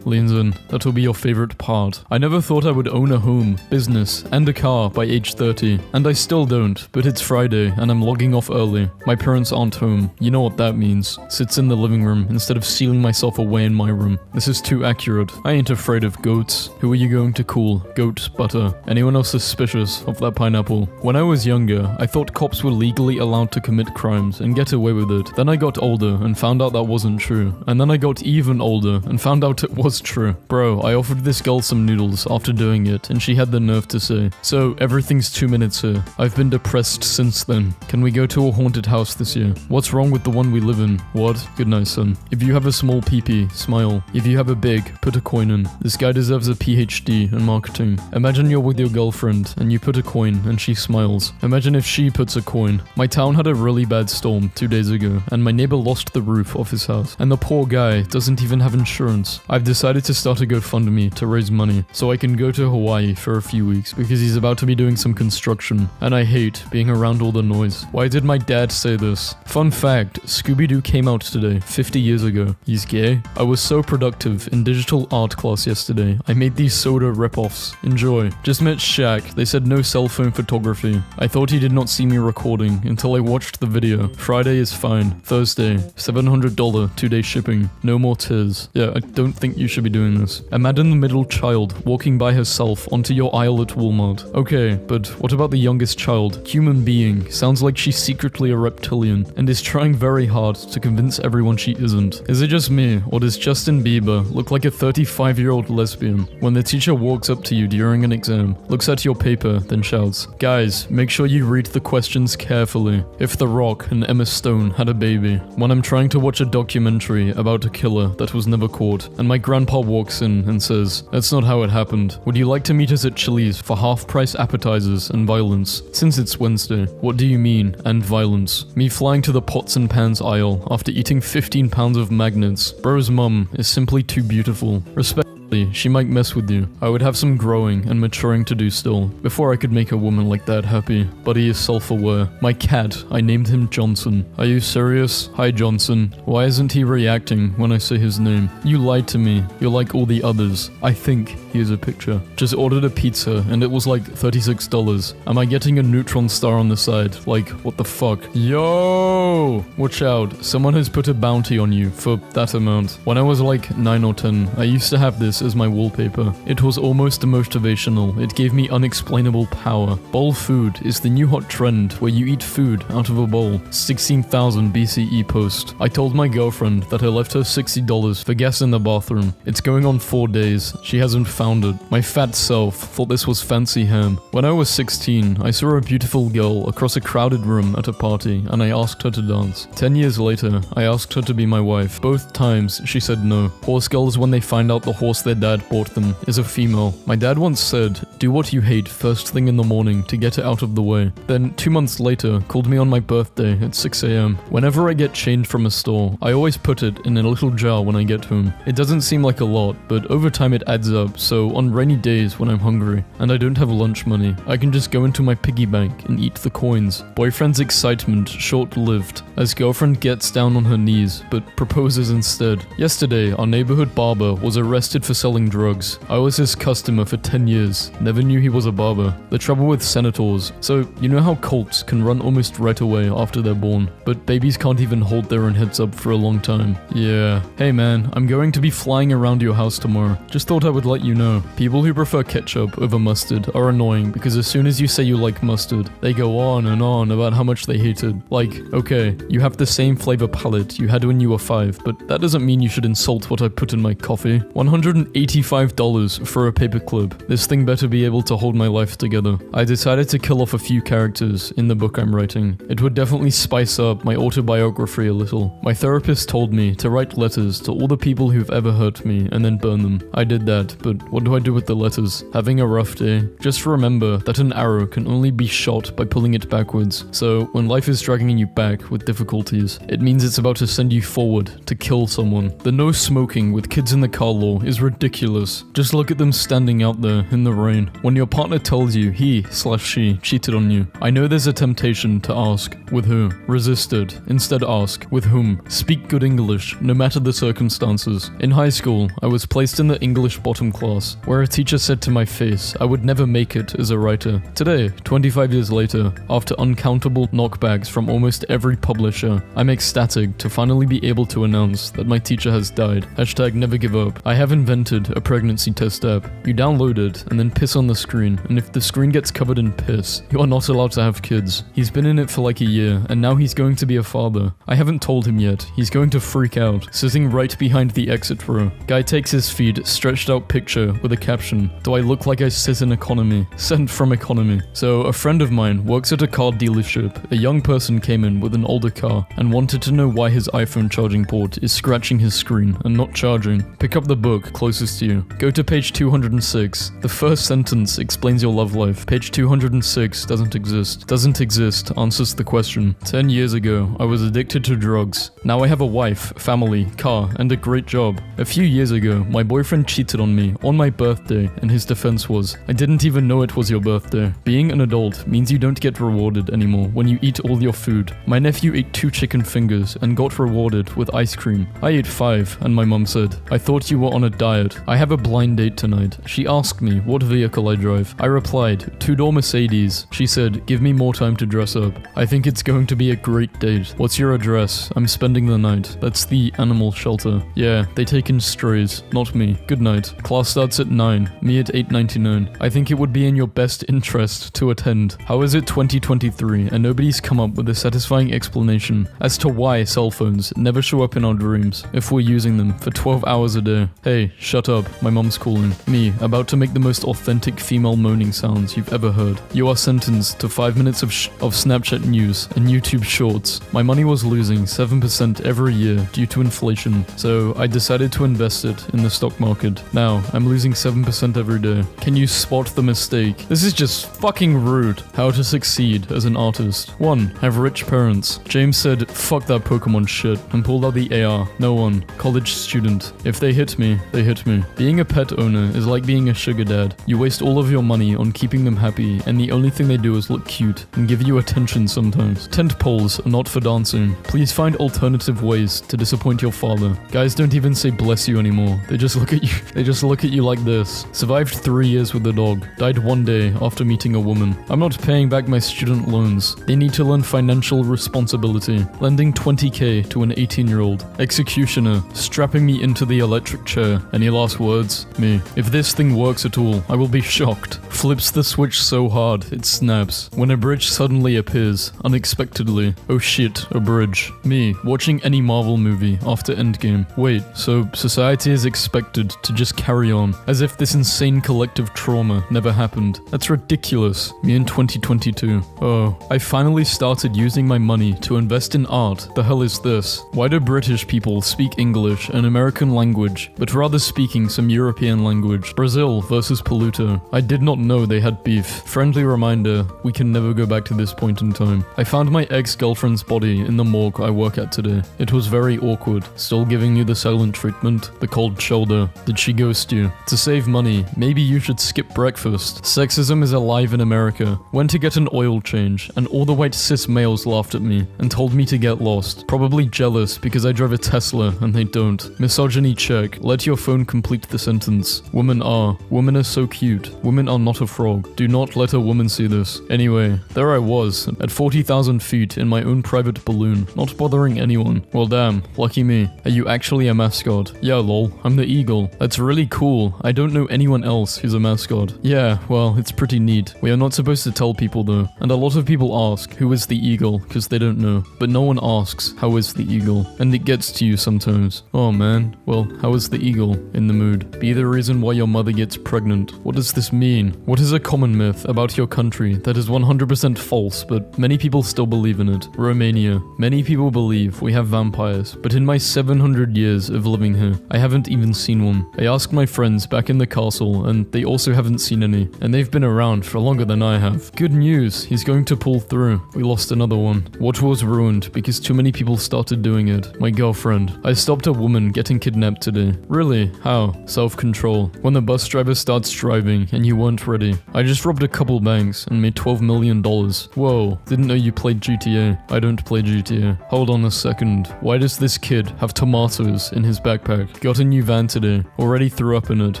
Leans in. That will be your favorite part. I never thought I would own a home, business, and a car by age 30, and I still don't, but it's Friday and I'm logging off early. My parents aren't home. You know what that means. Sits in the living room instead of sealing myself away in my room. This is too accurate. I ain't afraid of goats. Who are you going to call? Goat butter. Anyone else suspicious of that pineapple? When I was younger, I thought cops were legally allowed to commit crimes and get away with it. Then I got older and found out that wasn't true. And then I got even older and found out it was true. Bro, I offered this girl some noodles after doing it and she had the nerve to say, so everything's 2 minutes here. I've been depressed since then. Can we go to a haunted house this year? What's wrong with the one we live in? What? Good night, son. If you have a small peepee, smile. If you have a big, put a coin in. This guy deserves a PhD in marketing. Imagine you're with your girlfriend and you put a coin and she smiles. Imagine if she puts a coin. My town had a really bad storm 2 days ago and my neighbor lost the roof off his house. And the poor guy doesn't even have insurance. I've decided to start a GoFundMe to raise money so I can go to Hawaii for a few weeks because he's about to be doing some construction and I hate being around all the noise. Why did my dad say this? Fun fact, Scooby-Doo came out today, 50 years ago. He's gay? I was so productive in digital art class yesterday. I made these soda ripoffs. Enjoy. Just met Shaq. They said no cell phone photography. I thought he did not see me recording until I watched the video. Friday is fine. Thursday, $700 2-day shipping. No more tears. Yeah, I don't think you should be doing this. Imagine the middle child walking by herself onto your aisle at Walmart. Okay, but what about the youngest child? Human being. Sounds like she's secretly a reptilian and is trying very hard to convince everyone she isn't. Is it just me, or does Justin Bieber look like a 35-year-old lesbian when the teacher walks up to you during an exam, looks at your paper, then shouts, guys, make sure you read the questions carefully. If The Rock and Emma Stone had a baby. When I'm trying to watch a documentary about a killer that was never caught, and my grandpa walks in and says, that's not not how it happened. Would you like to meet us at Chili's for half-price appetizers and violence? Since it's Wednesday, what do you mean, and violence? Me flying to the pots and pans aisle after eating 15 pounds of magnets. Bro's mum is simply too beautiful. Respect. She might mess with you. I would have some growing and maturing to do still, before I could make a woman like that happy. But he is self-aware. My cat, I named him Johnson. Are you serious? Hi Johnson. Why isn't he reacting when I say his name? You lied to me. You're like all the others. I think here's a picture. Just ordered a pizza and it was like $36. Am I getting a neutron star on the side? Like, what the fuck? Yo! Watch out. Someone has put a bounty on you for that amount. When I was like 9 or 10, I used to have this as my wallpaper. It was almost motivational. It gave me unexplainable power. Bowl food is the new hot trend where you eat food out of a bowl. 16,000 BCE post. I told my girlfriend that I left her $60 for gas in the bathroom. It's going on 4 days. She hasn't found it. My fat self thought this was fancy ham. When I was 16, I saw a beautiful girl across a crowded room at a party and I asked her to dance. 10 years later, I asked her to be my wife. Both times, she said no. Horse girls, when they find out the horse their dad bought them, is a female. My dad once said, do what you hate first thing in the morning to get it out of the way. Then 2 months later, called me on my birthday at 6 AM. Whenever I get change from a store, I always put it in a little jar when I get home. It doesn't seem like a lot, but over time it adds up, so on rainy days when I'm hungry and I don't have lunch money, I can just go into my piggy bank and eat the coins. Boyfriend's excitement short-lived, as girlfriend gets down on her knees, but proposes instead. Yesterday, our neighborhood barber was arrested for selling drugs. I was his customer for 10 years. Never knew he was a barber. The trouble with senators. So, you know how colts can run almost right away after they're born, but babies can't even hold their own heads up for a long time. Yeah. Hey man, I'm going to be flying around your house tomorrow. Just thought I would let you know. People who prefer ketchup over mustard are annoying because as soon as you say you like mustard, they go on and on about how much they hate it. Like, okay, you have the same flavor palette you had when you were 5, but that doesn't mean you should insult what I put in my coffee. $185 for a paperclip. This thing better be able to hold my life together. I decided to kill off a few characters in the book I'm writing. It would definitely spice up my autobiography a little. My therapist told me to write letters to all the people who've ever hurt me and then burn them. I did that, but what do I do with the letters? Having a rough day? Just remember that an arrow can only be shot by pulling it backwards. So when life is dragging you back with difficulties, it means it's about to send you forward to kill someone. The no smoking with kids in the car law is ridiculous. Just look at them standing out there in the rain. When your partner tells you he/she cheated on you, I know there's a temptation to ask, with who? Resist it. Instead ask, with whom? Speak good English, no matter the circumstances. In high school, I was placed in the English bottom class, where a teacher said to my face I would never make it as a writer. Today, 25 years later, after uncountable knockbacks from almost every publisher, I'm ecstatic to finally be able to announce that my teacher has died. Hashtag never give up. I have invented a pregnancy test app. You download it and then piss on the screen, and if the screen gets covered in piss, you are not allowed to have kids. He's been in it for like a year, and now he's going to be a father. I haven't told him yet. He's going to freak out, sitting right behind the exit row. Guy takes his feed, stretched out picture with a caption, "Do I look like I sit in economy? Sent from economy." So a friend of mine works at a car dealership. A young person came in with an older car and wanted to know why his iPhone charging port is scratching his screen and not charging. Pick up the book closest to you. Go to page 206. The first sentence explains your love life. Page 206 doesn't exist. Doesn't exist answers the question. 10 years ago, I was addicted to drugs. Now I have a wife, family, car, and a great job. A few years ago, my boyfriend cheated on me on my birthday, and his defense was, "I didn't even know it was your birthday." Being an adult means you don't get rewarded anymore when you eat all your food. My nephew ate 2 chicken fingers and got rewarded with ice cream. I ate 5, and my mum said, "I thought you were on a diet." I have a blind date tonight. She asked me what vehicle I drive. I replied, 2-door Mercedes. She said, "Give me more time to dress up." I think it's going to be a great date. What's your address? I'm spending the night. That's the animal shelter. Yeah, they take in strays, not me. Good night. Class starts at 9, me at 8:99. I think it would be in your best interest to attend. How is it 2023 and nobody's come up with a satisfying explanation as to why cell phones never show up in our dreams if we're using them for 12 hours a day? Hey, Shut up, my mom's calling. Me, about to make the most authentic female moaning sounds you've ever heard. You are sentenced to 5 minutes of Snapchat news and YouTube shorts. My money was losing 7% every year due to inflation, so I decided to invest it in the stock market. Now, I'm losing 7% every day. Can you spot the mistake? This is just fucking rude. How to succeed as an artist. 1. Have rich parents. James said, fuck that Pokemon shit, and pulled out the AR. No one. College student. If they hit me, they hit me. Being a pet owner is like being a sugar dad. You waste all of your money on keeping them happy, and the only thing they do is look cute and give you attention sometimes. Tent poles are not for dancing. Please find alternative ways to disappoint your father. Guys don't even say bless you anymore. They just look at you. They just look at you like this. Survived 3 years with a dog. Died one day after meeting a woman. I'm not paying back my student loans. They need to learn financial responsibility. Lending 20k to an 18-year-old. Executioner. Strapping me into the electric chair. Any last words? Me. If this thing works at all, I will be shocked. Flips the switch so hard, it snaps. When a bridge suddenly appears, unexpectedly. Oh shit, a bridge. Me. Watching any Marvel movie after Endgame. Wait, so society is expected to just carry on, as if this insane collective trauma never happened. That's ridiculous. Me in 2022. Oh, I finally started using my money to invest in art. The hell is this? Why do British people speak English and American language, but rather speaking some European language? Brazil versus Pluto. I did not know they had beef. Friendly reminder, we can never go back to this point in time. I found my ex-girlfriend's body in the morgue I work at today. It was very awkward. Still giving you the silent treatment? The cold shoulder. Did she ghost you? To save money, maybe you should skip breakfast. Sexism is alive in America. Went to get an oil change, and all the white cis males laughed at me and told me to get lost. Probably jealous because I drive a Tesla and they don't. Misogyny check. Let your phone complete the sentence. Women are. Women are so cute. Women are not a frog. Do not let a woman see this. Anyway, there I was, at 40,000 feet in my own private balloon, not bothering anyone. Well damn, lucky me. Are you actually a mascot? Yeah lol, I'm the eagle. That's really cool. I don't know anyone else who's a mascot. Yeah, well, it's pretty neat. We are not supposed to tell people though, and a lot of people ask, who is the eagle, because they don't know. But no one asks, how is the eagle? And it gets to you sometimes. Oh man, well, how is the eagle? In the mood. Be the reason why your mother gets pregnant. What does this mean? What is a common myth about your country that is 100% false, but many people still believe in it? Romania. Many people believe we have vampires, but in my 700 years of living here, I haven't even seen one. I asked my friends back in the castle, and they also haven't seen any, and they've been around for longer than I have. Good news, he's going to pull through. We lost another one. What was ruined because too many people started doing it? My girlfriend. I stopped a woman getting kidnapped today. Really? How? Self-control. When the bus driver starts driving and you weren't ready. I just robbed a couple banks and made $12 million. Whoa, didn't know you played GTA. I don't play GTA. Hold on a second. Why does this kid have tomatoes in his backpack? Got a new van today. Already threw up in it.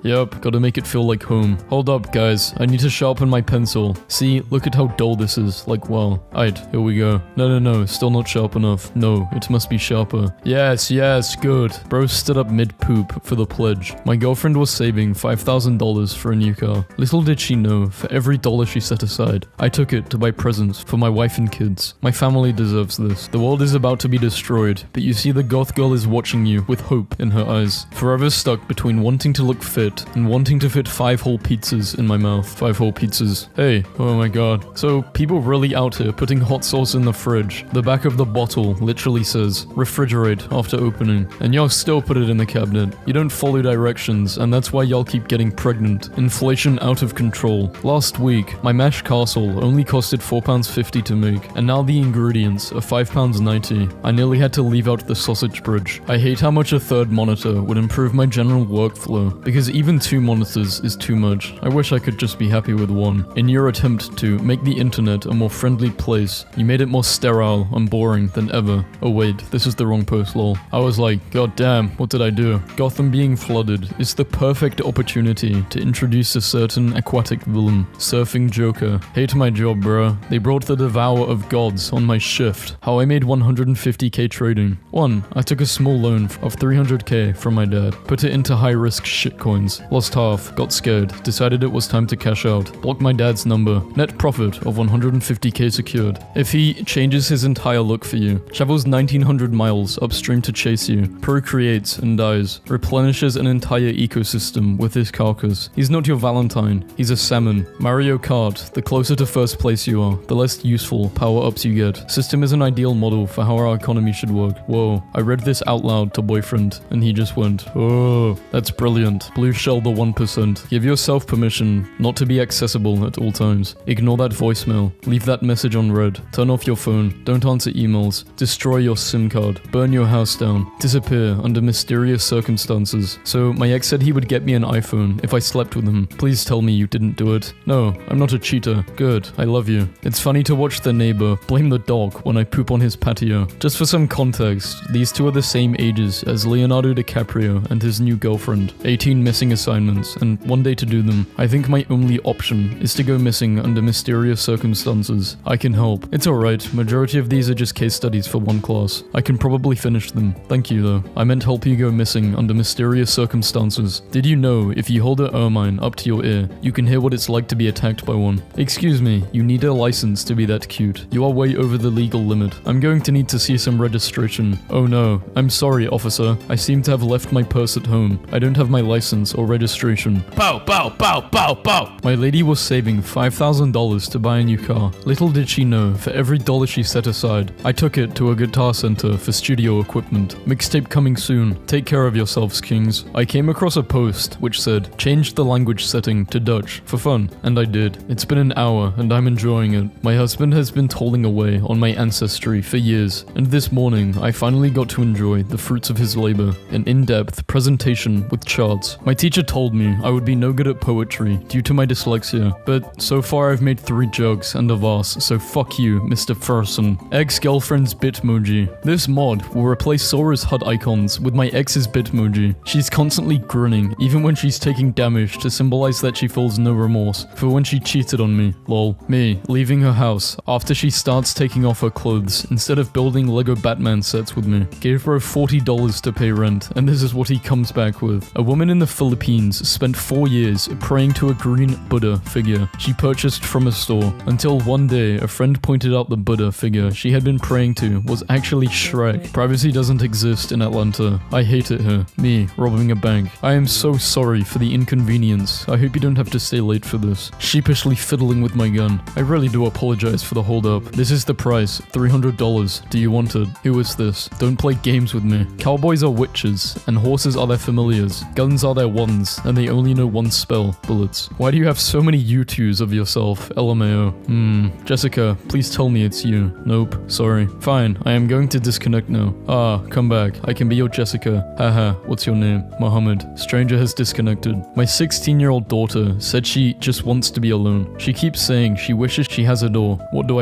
Yep, gotta make it feel like home. Hold up guys, I need to sharpen my pencil. See, look at how dull this is. Like wow. Aight, here we go. No, still not sharp enough. No, it must be sharper. Yes, good. Bro stood up mid-poop for the pledge. My girlfriend was saving $5,000 for a new car. Little did she know, for every dollar she set aside, I took it to buy presents for my wife and kids. My family deserves this. The world is about to be destroyed, but you see the goth girl is watching you with hope in her eyes. Forever stuck between wanting to look fit and wanting to fit 5 whole pizzas in my mouth. 5 whole pizzas. Hey, oh my god. So, people really out here putting hot sauce in the fridge. The back of the bottle literally says, refrigerate after opening, and y'all still put it in the cabinet. You don't follow directions, and that's why y'all keep getting pregnant. Inflation out of control. Last week, my mashed castle only costed £4.50 to make, and now the ingredients are £5.90. I nearly had to leave out the sausage bridge. I hate how much a third monitor would improve my general workflow, because even 2 monitors is too much. I wish I could just be happy with 1. In your attempt to make the internet a more friendly place, you made it more sterile and boring than ever. Oh wait, this is the wrong post lol. I was like, god damn, what did I do? Gotham being flooded is the perfect opportunity to introduce a certain aquatic villain. Surfing Joker. Hate my job, bruh. They brought the Devourer of Gods on my shift. How I made 150k trading. 1. I took a small loan of 300k from my dad. Put it into high-risk shitcoins. Lost half. Got scared. Decided it was time to cash out. Blocked my dad's number. Net profit of 150k secured. If he changes his entire look for you, travels 1900 miles upstream to chase you, procreates and dies, replenishes nurtures an entire ecosystem with his carcass. He's not your Valentine, he's a salmon. Mario Kart, the closer to first place you are, the less useful power-ups you get. System is an ideal model for how our economy should work. Whoa, I read this out loud to boyfriend, and he just went, oh, that's brilliant. Blue shell the 1%. Give yourself permission not to be accessible at all times. Ignore that voicemail. Leave that message on red. Turn off your phone. Don't answer emails. Destroy your SIM card. Burn your house down. Disappear under mysterious circumstances. So my ex said he would get me an iPhone if I slept with him. Please tell me you didn't do it. No, I'm not a cheater. Good, I love you. It's funny to watch the neighbor blame the dog when I poop on his patio. Just for some context, these two are the same ages as Leonardo DiCaprio and his new girlfriend. 18 missing assignments, and one day to do them. I think my only option is to go missing under mysterious circumstances. I can help. It's alright, majority of these are just case studies for one class. I can probably finish them. Thank you though. I meant help you go missing under mysterious circumstances. Did you know if you hold a ermine up to your ear, you can hear what it's like to be attacked by one? Excuse me, you need a license to be that cute. You are way over the legal limit. I'm going to need to see some registration. Oh no, I'm sorry officer. I seem to have left my purse at home. I don't have my license or registration. Bow, bow, bow, bow, bow. My lady was saving $5,000 to buy a new car. Little did she know, for every dollar she set aside, I took it to a guitar center for studio equipment. Mixtape coming soon. Take care of yourselves, kings. I came across a post which said, change the language setting to Dutch for fun, and I did. It's been an hour and I'm enjoying it. My husband has been tolling away on my ancestry for years, and this morning I finally got to enjoy the fruits of his labor, an in-depth presentation with charts. My teacher told me I would be no good at poetry due to my dyslexia, but so far I've made 3 jugs and a vase, so fuck you, Mr. Ferson. Ex-girlfriend's Bitmoji. This mod will replace Sora's HUD icons with my ex's Bitmoji. She's constantly grinning, even when she's taking damage to symbolize that she feels no remorse for when she cheated on me. Lol. Me, leaving her house after she starts taking off her clothes instead of building Lego Batman sets with me. Gave bro $40 to pay rent, and this is what he comes back with. A woman in the Philippines spent 4 years praying to a green Buddha figure she purchased from a store, until one day a friend pointed out the Buddha figure she had been praying to was actually Shrek. Privacy doesn't exist in Atlanta. I hate it here. Me, robbing a bank. I am so sorry for the inconvenience. I hope you don't have to stay late for this. Sheepishly fiddling with my gun. I really do apologize for the holdup. This is the price, $300. Do you want it? Who is this? Don't play games with me. Cowboys are witches, and horses are their familiars. Guns are their ones, and they only know one spell, bullets. Why do you have so many U2s of yourself, LMAO? Jessica, please tell me it's you. Nope, sorry. Fine, I am going to disconnect now. Ah, come back. I can be your Jessica. Haha, what's your name? Mohammed. Stranger has disconnected. My 16-year-old daughter said she just wants to be alone. She keeps saying she wishes she has a door. What do?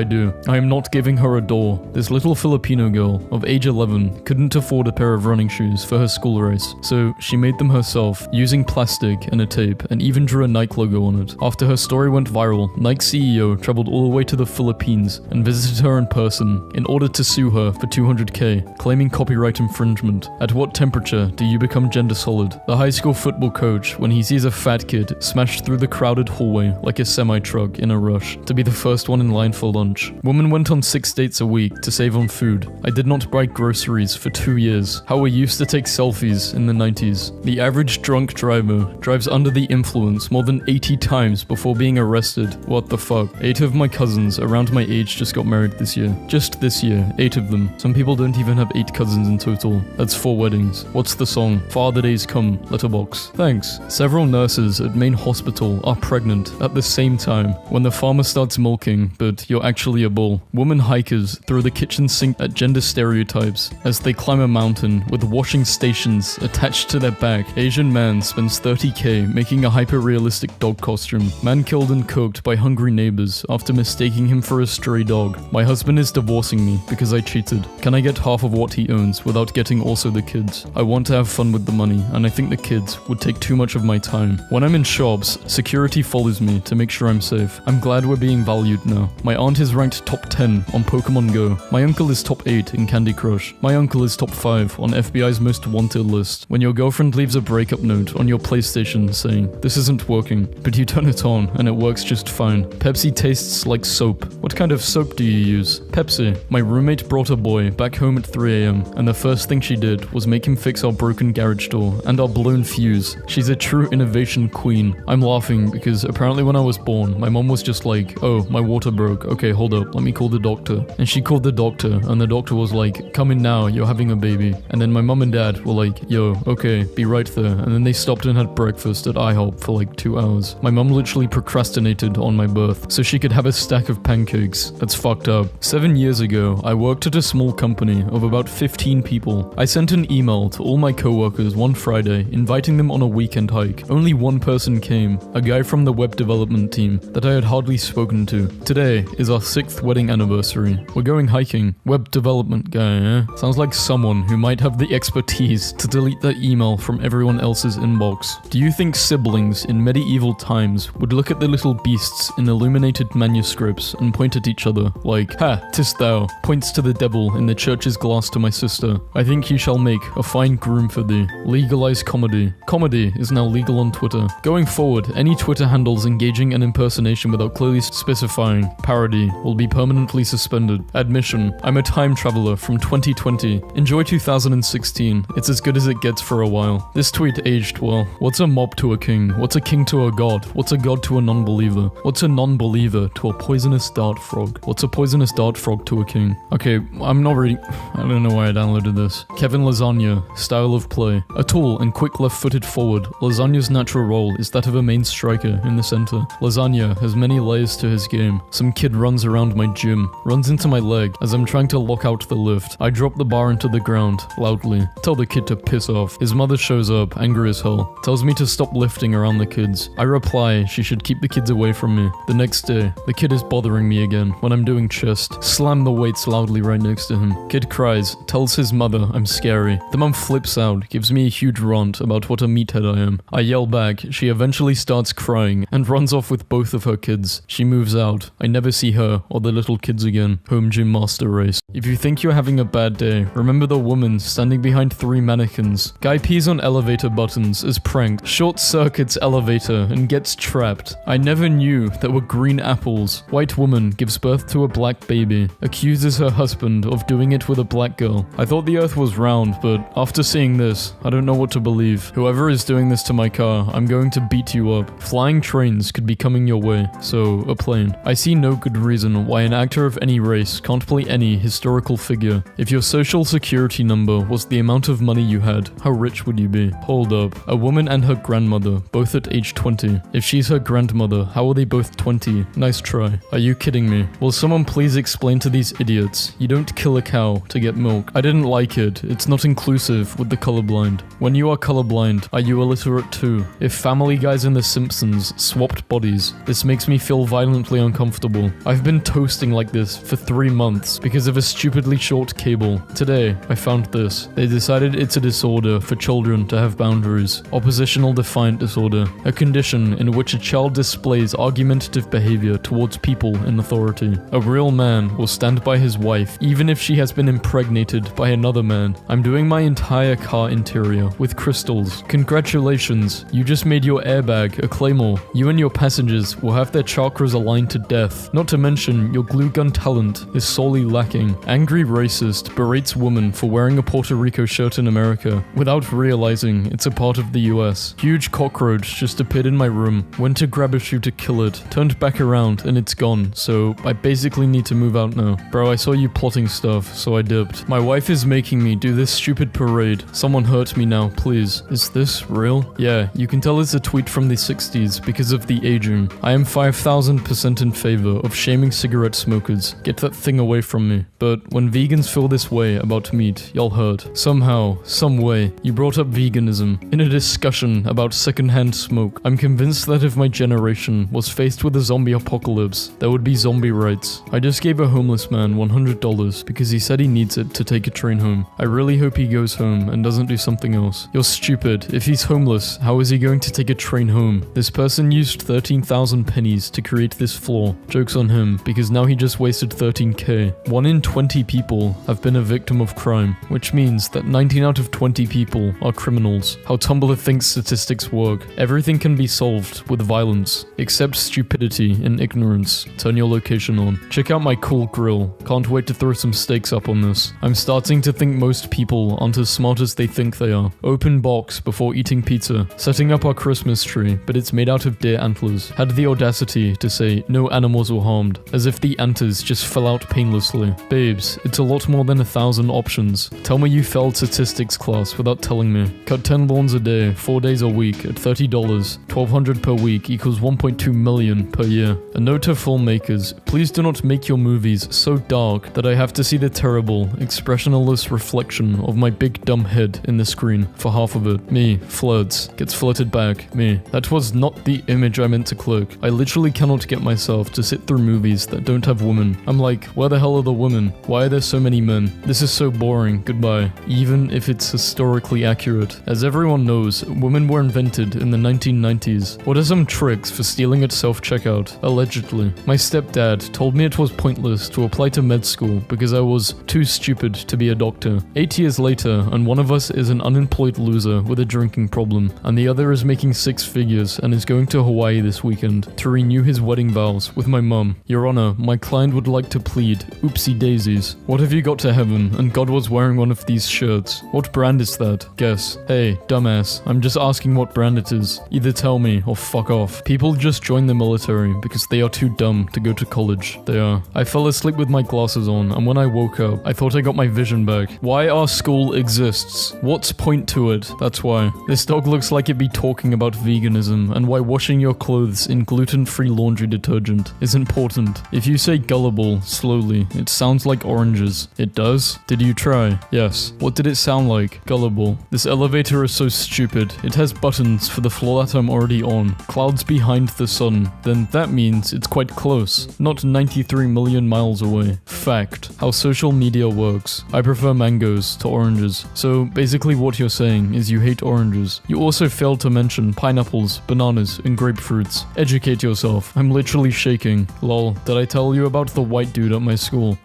I am not giving her a door. This little Filipino girl of age 11 couldn't afford a pair of running shoes for her school race, so she made them herself using plastic and a tape and even drew a Nike logo on it. After her story went viral, Nike CEO traveled all the way to the Philippines and visited her in person in order to sue her for $200K, claiming copyright infringement. At what temperature do you become gender solid? The high school football coach when he sees a fat kid smash through the crowded hallway like a semi-truck in a rush to be the first one in line for lunch. Woman went on 6 dates a week to save on food. I did not buy groceries for 2 years. How we used to take selfies in the 90s. The average drunk driver drives under the influence more than 80 times before being arrested. What the fuck? 8 of my cousins around my age just got married this year. Just this year, 8 of them. Some people don't even have 8 cousins in total. That's 4 weddings. What's the song? Father Days Come, Letterbox. Thanks. Several nurses at Main Hospital are pregnant at the same time when the farmer starts milking, but you're actually a bull. Woman hikers throw the kitchen sink at gender stereotypes as they climb a mountain with washing stations attached to their back. Asian man spends $30K making a hyper-realistic dog costume. Man killed and cooked by hungry neighbors after mistaking him for a stray dog. My husband is divorcing me because I cheated. Can I get half of what he owns without getting also the kids? I want to have fun with the money, and I think the kids would take too much of my time. When I'm in shops, security follows me to make sure I'm safe. I'm glad we're being valued now. My aunt is ranked top 10 on Pokemon Go. My uncle is top 8 in Candy Crush. My uncle is top 5 on FBI's most wanted list. When your girlfriend leaves a breakup note on your PlayStation saying, this isn't working, but you turn it on and it works just fine. Pepsi tastes like soap. What kind of soap do you use? Pepsi. My roommate brought a boy back home at 3 a.m. and the first thing she did was make him fix our broken garage door and our blown fuse. She's a true innovation queen. I'm laughing because apparently when I was born, my mom was just like, oh, my water broke. Okay, hold up, let me call the doctor. And she called the doctor and the doctor was like, come in now, you're having a baby. And then my mom and dad were like, yo, okay, be right there. And then they stopped and had breakfast at IHOP for like 2 hours. My mom literally procrastinated on my birth so she could have a stack of pancakes. That's fucked up. 7 years ago, I worked at a small company of about 15 people. I sent an email to all my coworkers one Friday inviting them on a weekend hike. Only one person came, a guy from the web development team that I had hardly spoken to. Today is our 6th wedding anniversary. We're going hiking. Web development guy, eh? Sounds like someone who might have the expertise to delete that email from everyone else's inbox. Do you think siblings in medieval times would look at the little beasts in illuminated manuscripts and point at each other like, ha, 'tis thou, points to the devil in the church's glass to my sister. I think he shall make a fine groom for thee. Legalize comedy. Comedy is now legal on Twitter. Going forward, any Twitter handles engaging an impersonation without clearly specifying parody will be permanently suspended. Admission. I'm a time traveler from 2020. Enjoy 2016. It's as good as it gets for a while. This tweet aged well. What's a mob to a king? What's a king to a god? What's a god to a non-believer? What's a non-believer to a poisonous dart frog? What's a poisonous dart frog to a king? Okay, I'm not reading. I don't know why I downloaded this. Kevin Lasagna. Style of play. A tall and quick left-footed forward, Lasagna's natural role is that of a main striker in the center. Lasagna has many layers to his game. Some kid runs around my gym, runs into my leg as I'm trying to lock out the lift. I drop the bar into the ground, loudly. Tell the kid to piss off. His mother shows up, angry as hell. Tells me to stop lifting around the kids. I reply she should keep the kids away from me. The next day, the kid is bothering me again when I'm doing chest. Slam the weights loudly right next to him. Kid cries, tells his mother I'm scary. The mom flips out, gives me a huge rant about what a meathead I am. I yell back, she eventually starts crying and runs off with both of her kids. She moves out. I never see her or the little kids again. Home gym master race. If you think you're having a bad day, remember the woman standing behind 3 mannequins. Guy pees on elevator buttons is pranked, short circuits elevator and gets trapped. I never knew there were green apples. White woman gives birth to a black baby. Accuses her husband of doing it with a black girl. I thought the earth was round, but after seeing this, I don't know what to believe. Whoever is doing this to my car, I'm going to beat you up. Flying trains could be coming your way, so a plane. I see no good reason why an actor of any race can't play any historical figure. If your social security number was the amount of money you had, how rich would you be? Hold up. A woman and her grandmother, both at age 20. If she's her grandmother, how are they both 20? Nice try. Are you kidding me? Will someone please explain to these idiots, you don't kill a cow to get milk. I didn't like it. It's not inclusive with the colorblind. When you are colorblind, are you illiterate too? If Family Guys and The Simpsons swapped bodies, this makes me feel violently uncomfortable. I've been toasting like this for 3 months because of a stupidly short cable. Today, I found this. They decided it's a disorder for children to have boundaries. Oppositional defiant disorder. A condition in which a child displays argumentative behavior towards people in authority. A real man will stand by his wife even if she has been impregnated by another man. I'm doing my entire car interior with crystals. Congratulations, you just made your airbag a claymore. You and your passengers will have their chakras aligned to death. Not to mention, your glue gun talent is sorely lacking. Angry racist berates woman for wearing a Puerto Rico shirt in America without realizing it's a part of the US. Huge cockroach just appeared in my room. Went to grab a shoe to kill it. Turned back around and it's gone, so I basically need to move out now. Bro, I saw you plotting stuff, so I dipped. My wife is making me do this stupid parade. Someone hurt me now, please. Is this real? Yeah, you can tell it's a tweet from the 60s because of the aging. I am 5000% in favor of shaming cigarette smokers. Get that thing away from me. But when vegans feel this way about meat, y'all hurt. Somehow, some way, you brought up veganism in a discussion about secondhand smoke. I'm convinced that if my generation was faced with a zombie apocalypse, there would be zombie rights. I just gave a homeless man $100 because he said he needs it to take a train home. I really hope he goes home and doesn't do something else. You're stupid. If he's homeless, how is he going to take a train home? This person used 13,000 pennies to create this floor. Joke's on him, because now he just wasted 13k. 1 in 20 people have been a victim of crime, which means that 19 out of 20 people are criminals. How Tumblr thinks statistics work. Everything can be solved with violence, except stupidity and ignorance. Turn your location on. Check out my cool grill. Can't wait to throw some steaks up on this. I'm starting to think most people aren't as smart as they think they are. Open box before eating pizza. Setting up our Christmas tree, but it's made out of deer antlers. Had the audacity to say no animals were harmed, as if the antlers just fell out painlessly. Babes, it's a lot more than 1,000 options. Tell me you failed statistics class without telling me. Cut 10 lawns a day, 4 days a week at $30. $1,200 per week equals $1.2 million per year. A note to filmmakers, please do not make your movies so dark that I have to see the terrible, expressionless reflection of my big dumb head in the screen for half of it. Me, flirts, gets flirted back. Me. That was not the image I meant to click. I literally cannot get myself to sit through movies that don't have women. I'm like, where the hell are the women? Why are there so many men? This is so boring. Goodbye. Even if it's historically accurate. As everyone knows, women were invented in the 1990s. What are some tricks for stealing at self-checkout? Allegedly. My stepdad told me it was pointless to apply to med school because I was too stupid to be a doctor. 8 years later, and one of us is an unemployed loser with a drinking problem, and the other is making 6 figures and is going to Hawaii this weekend to renew his wedding vows with my mum. Your Honor, my client would like to plead. Oopsie daisies. What if you got to heaven and God was wearing one of these shirts? What brand is that? Guess. Hey, dumbass, I'm just asking what brand it is. Either tell me or fuck off. People just join the military because they are too dumb to go to college. They are. I fell asleep with my glasses on, and when I woke up, I thought I got my vision back. Why our school exists? What's point to it? That's why. This dog looks like it'd be talking about veganism and why washing your clothes in gluten-free laundry detergent is important. If you say gullible slowly, it sounds like oranges. It does? Did you try? Yes. What did it sound like? Gullible. This elevator is so stupid. It has buttons for the floor that I'm already on. Clouds behind the sun. Then that means it's quite close. Not 93 million miles away. Fact. How social media works. I prefer mangoes to oranges. So basically what you're saying is you hate oranges. You also failed to mention pineapples, bananas, and grapefruits. Educate yourself. I'm literally shaking. Lol. Did I tell you about the white dude at my school?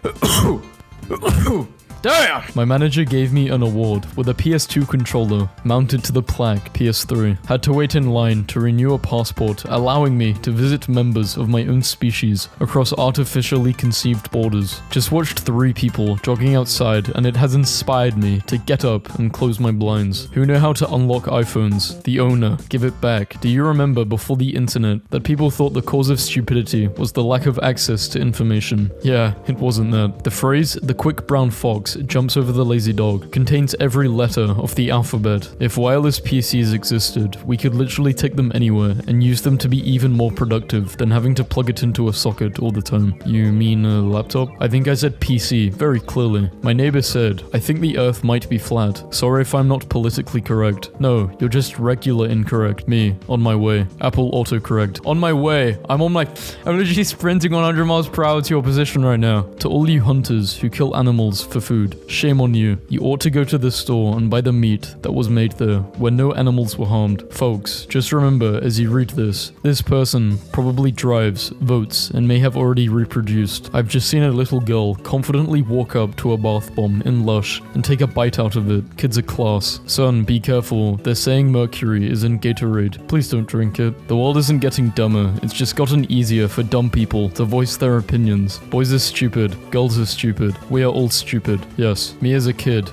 Damn! My manager gave me an award with a PS2 controller mounted to the plaque PS3. Had to wait in line to renew a passport, allowing me to visit members of my own species across artificially conceived borders. Just watched 3 people jogging outside, and it has inspired me to get up and close my blinds. Who know how to unlock iPhones? The owner, give it back. Do you remember before the internet that people thought the cause of stupidity was the lack of access to information? Yeah, it wasn't that. The phrase, the quick brown fox jumps over the lazy dog, contains every letter of the alphabet. If wireless PCs existed, we could literally take them anywhere and use them to be even more productive than having to plug it into a socket all the time. You mean a laptop? I think I said PC very clearly. My neighbor said, I think the earth might be flat. Sorry if I'm not politically correct. No, you're just regular incorrect. Me, on my way. Apple autocorrect. On my way. I'm literally sprinting 100 miles per hour to your position right now. To all you hunters who kill animals for food, shame on you. You ought to go to the store and buy the meat that was made there, where no animals were harmed. Folks, just remember as you read this person probably drives, votes, and may have already reproduced. I've just seen a little girl confidently walk up to a bath bomb in Lush and take a bite out of it. Kids are class. Son, be careful. They're saying mercury is in Gatorade. Please don't drink it. The world isn't getting dumber. It's just gotten easier for dumb people to voice their opinions. Boys are stupid. Girls are stupid. We are all stupid. Yes, me as a kid.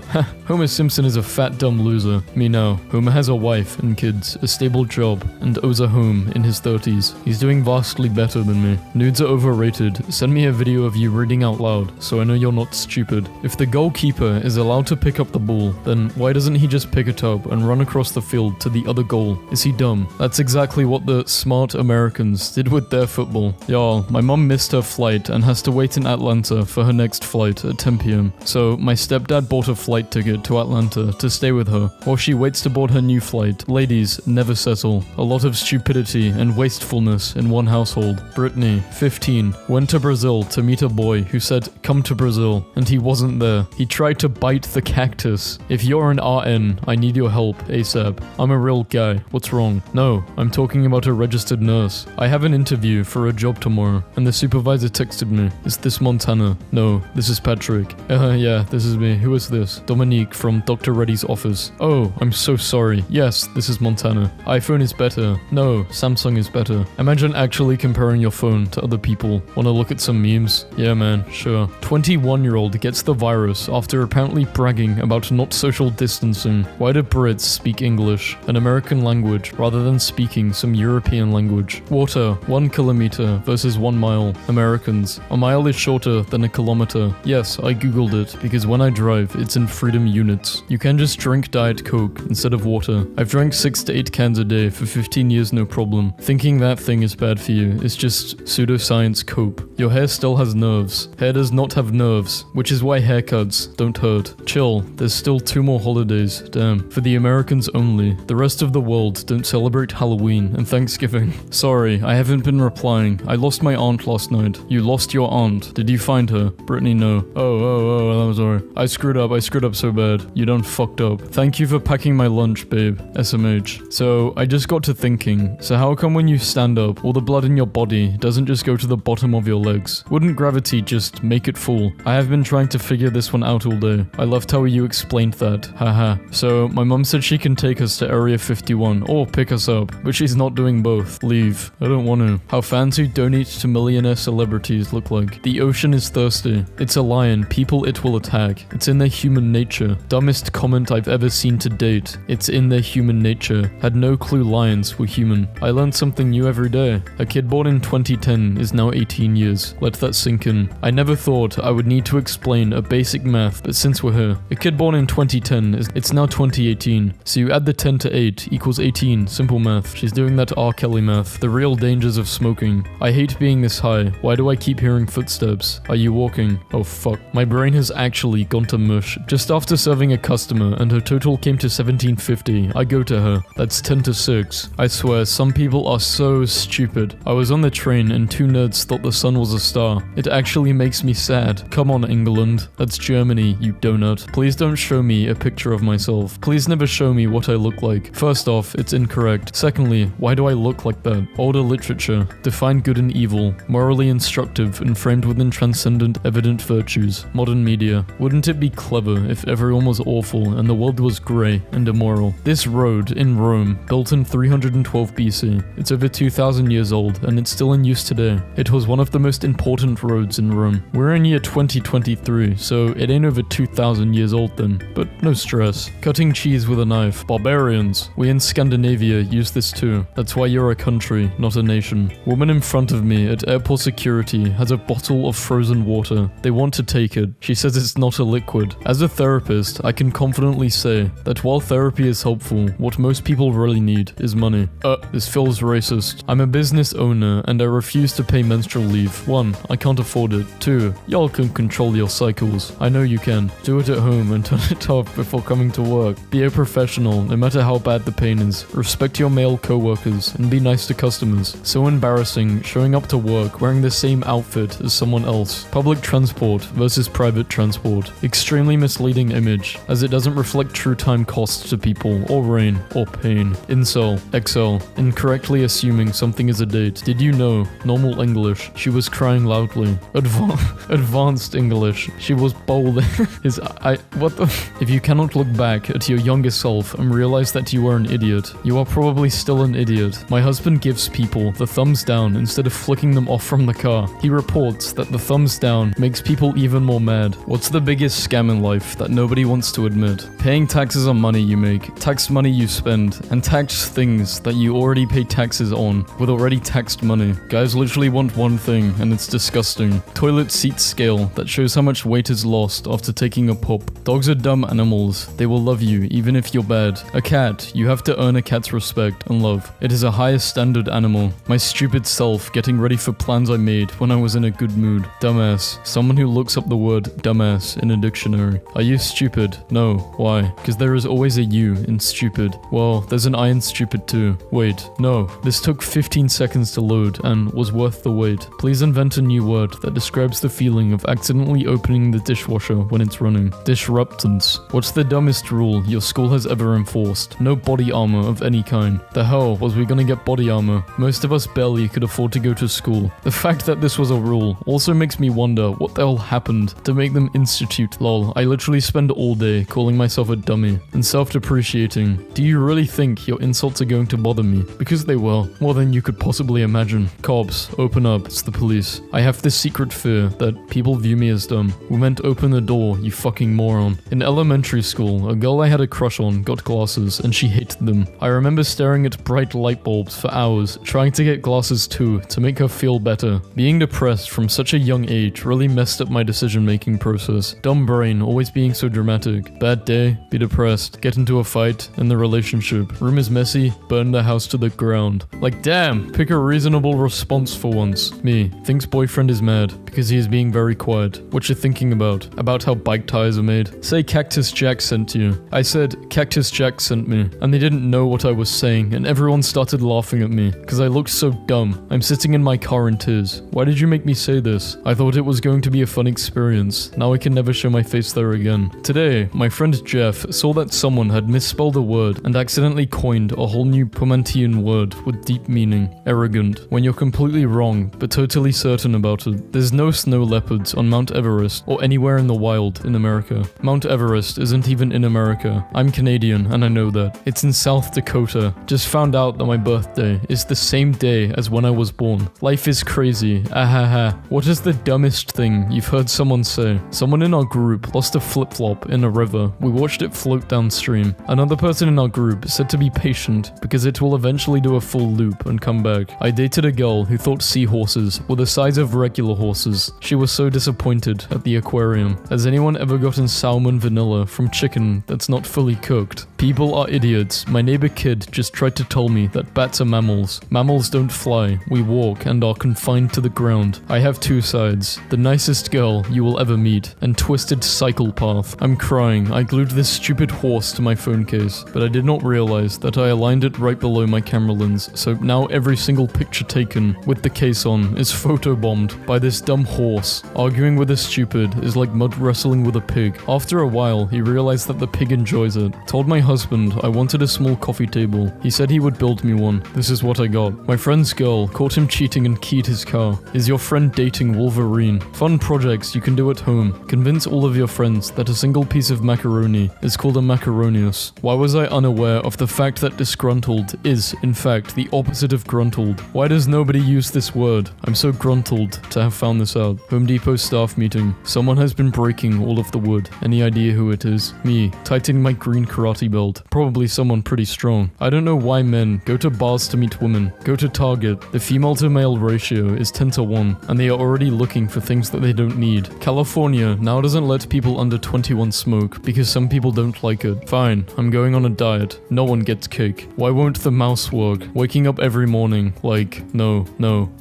Homer Simpson is a fat dumb loser. Me now. Homer has a wife and kids, a stable job, and owes a home in his 30s. He's doing vastly better than me. Nudes are overrated. Send me a video of you reading out loud, so I know you're not stupid. If the goalkeeper is allowed to pick up the ball, then why doesn't he just pick it up and run across the field to the other goal? Is he dumb? That's exactly what the smart Americans did with their football. Y'all, my mom missed her flight and has to wait in Atlanta for her next flight at 10 p.m. So my stepdad bought a flight ticket to Atlanta to stay with her while she waits to board her new flight. Ladies never settle. A lot of stupidity and wastefulness in one household. Brittany, 15, went to Brazil to meet a boy who said, "Come to Brazil," and he wasn't there. He tried to bite the cactus. If you're an RN, I need your help ASAP. I'm a real guy. What's wrong? No, I'm talking about a registered nurse. I have an interview for a job tomorrow, and the supervisor texted me. Is this Montana? No, this is Patrick. Yeah. Yeah, this is me. Who is this? Dominique from Dr. Reddy's office. Oh, I'm so sorry. Yes, this is Montana. iPhone is better. No, Samsung is better. Imagine actually comparing your phone to other people. Wanna look at some memes? Yeah, man, sure. 21-year-old gets the virus after apparently bragging about not social distancing. Why do Brits speak English, an American language, rather than speaking some European language? Water, 1 kilometer versus 1 mile. Americans. A mile is shorter than a kilometer. Yes, I googled it, because when I drive, it's in freedom units. You can just drink Diet Coke instead of water. I've drank 6 to 8 cans a day for 15 years, no problem. Thinking that thing is bad for you is just pseudoscience cope. Your hair still has nerves. Hair does not have nerves, which is why haircuts don't hurt. Chill, there's still 2 more holidays. Damn. For the Americans only. The rest of the world don't celebrate Halloween and Thanksgiving. Sorry, I haven't been replying. I lost my aunt last night. You lost your aunt. Did you find her? Brittany, no. Oh, I'm sorry. I screwed up so bad. You done fucked up. Thank you for packing my lunch, babe. SMH. So, I just got to thinking, so how come when you stand up, all the blood in your body doesn't just go to the bottom of your legs? Wouldn't gravity just make it full? I have been trying to figure this one out all day. I loved how you explained that. Haha. So, my mum said she can take us to Area 51, or pick us up, but she's not doing both. Leave. I don't want to. How fans who donate to millionaire celebrities look like. The ocean is thirsty. It's a lion. People it will attack. It's in their human nature. Dumbest comment I've ever seen to date. It's in their human nature. Had no clue lions were human. I learned something new every day. A kid born in 2010 is now 18 years. Let that sink in. I never thought I would need to explain a basic math, but since we're here. A kid born in 2010 it's now 2018. So you add the 10 to 8 equals 18. Simple math. She's doing that R. Kelly math. The real dangers of smoking. I hate being this high. Why do I keep hearing footsteps? Are you walking? Oh fuck. My brain has actually gone to mush. Just after serving a customer and her total came to 1750, I go to her. That's 10 to 6. I swear, some people are so stupid. I was on the train and 2 nerds thought the sun was a star. It actually makes me sad. Come on, England. That's Germany, you donut. Please don't show me a picture of myself. Please never show me what I look like. First off, it's incorrect. Secondly, why do I look like that? Older literature. Define good and evil. Morally instructive and framed within transcendent evident virtues. Modern media. Wouldn't it be clever if everyone was awful and the world was grey and immoral? This road in Rome, built in 312 BC. It's over 2,000 years old and it's still in use today. It was one of the most important roads in Rome. We're in year 2023, so it ain't over 2,000 years old then. But no stress. Cutting cheese with a knife. Barbarians. We in Scandinavia use this too. That's why you're a country, not a nation. Woman in front of me at airport security has a bottle of frozen water. They want to take it. She says it's not a liquid. As a therapist, I can confidently say that while therapy is helpful, what most people really need is money. This feels racist. I'm a business owner and I refuse to pay menstrual leave. 1, I can't afford it. 2, y'all can control your cycles. I know you can. Do it at home and turn it off before coming to work. Be a professional, no matter how bad the pain is. Respect your male co-workers and be nice to customers. So embarrassing, showing up to work wearing the same outfit as someone else. Public transport versus private transport. Extremely misleading image, as it doesn't reflect true time costs to people, or rain, or pain. Incel, XL, incorrectly assuming something is a date. Did you know? Normal English. She was crying loudly. Advanced English. She was bowling. What the? If you cannot look back at your younger self and realize that you are an idiot, you are probably still an idiot. My husband gives people the thumbs down instead of flicking them off from the car. He reports that the thumbs down makes people even more mad. What's the biggest scam in life that nobody wants to admit? Paying taxes on money you make, tax money you spend, and tax things that you already pay taxes on with already taxed money. Guys literally want one thing, and it's disgusting. Toilet seat scale that shows how much weight is lost after taking a poop. Dogs are dumb animals. They will love you even if you're bad. A cat, you have to earn a cat's respect and love. It is a higher standard animal. My stupid self getting ready for plans I made when I was in a good mood. Dumbass. Someone who looks up the word dumbass in a dictionary. Are you stupid? No. Why? Because there is always a U in stupid. Well, there's an I in stupid too. Wait, no. This took 15 seconds to load and was worth the wait. Please invent a new word that describes the feeling of accidentally opening the dishwasher when it's running. Disruptance. What's the dumbest rule your school has ever enforced? No body armor of any kind. The hell was we gonna get body armor? Most of us barely could afford to go to school. The fact that this was a rule also makes me wonder what the hell happened to make them Institute. Lol, I literally spend all day calling myself a dummy and self-depreciating. Do you really think your insults are going to bother me? Because they will, more than you could possibly imagine. Cops, open up, it's the police. I have this secret fear that people view me as dumb. We meant open the door, you fucking moron. In elementary school, a girl I had a crush on got glasses and she hated them. I remember staring at bright light bulbs for hours, trying to get glasses too, to make her feel better. Being depressed from such a young age really messed up my decision-making process. Dumb brain, always being so dramatic. Bad day, be depressed, get into a fight, end the relationship. Room is messy, burn the house to the ground. Like damn, pick a reasonable response for once. Me, thinks boyfriend is mad because he is being very quiet. What you thinking about? About how bike tires are made? Say Cactus Jack sent you. I said Cactus Jack sent me, and they didn't know what I was saying, and everyone started laughing at me because I looked so dumb. I'm sitting in my car in tears. Why did you make me say this? I thought it was going to be a fun experience. Now I can never show my face there again. Today, my friend Jeff saw that someone had misspelled a word and accidentally coined a whole new Pomantian word with deep meaning. Arrogant. When you're completely wrong, but totally certain about it. There's no snow leopards on Mount Everest or anywhere in the wild in America. Mount Everest isn't even in America. I'm Canadian and I know that. It's in South Dakota. Just found out that my birthday is the same day as when I was born. Life is crazy. Ahaha. What is the dumbest thing you've heard someone say? Someone in our group lost a flip-flop in a river. We watched it float downstream. Another person in our group said to be patient because it will eventually do a full loop and come back. I dated a girl who thought seahorses were the size of regular horses. She was so disappointed at the aquarium. Has anyone ever gotten salmon vanilla from chicken that's not fully cooked? People are idiots. My neighbor kid just tried to tell me that bats are mammals. Mammals don't fly. We walk and are confined to the ground. I have two sides. The nicest girl you will ever meet and twisted cycle path. I'm crying. I glued this stupid horse to my phone case, but I did not realize that I aligned it right below my camera lens, so now every single picture taken with the case on is photobombed by this dumb horse. Arguing with a stupid is like mud wrestling with a pig. After a while, he realized that the pig enjoys it. Told my husband I wanted a small coffee table. He said he would build me one. This is what I got. My friend's girl caught him cheating and keyed his car. Is your friend dating Wolverine? Fun projects you can do at home. Convince all of your friends that a single piece of macaroni is called a macaronius. Why was I unaware of the fact that disgruntled is, in fact, the opposite of gruntled? Why does nobody use this word? I'm so gruntled to have found this out. Home Depot staff meeting. Someone has been breaking all of the wood. Any idea who it is? Me, tightening my green karate belt. Probably someone pretty strong. I don't know why men go to bars to meet women. Go to Target. The female to male ratio is 10-1, and they are already looking for things that they don't need. California now doesn't let people under 21 smoke because some people don't like it. Fine, I'm going on a diet. No one gets cake. Why won't the mouse work? Waking up every morning, like, no.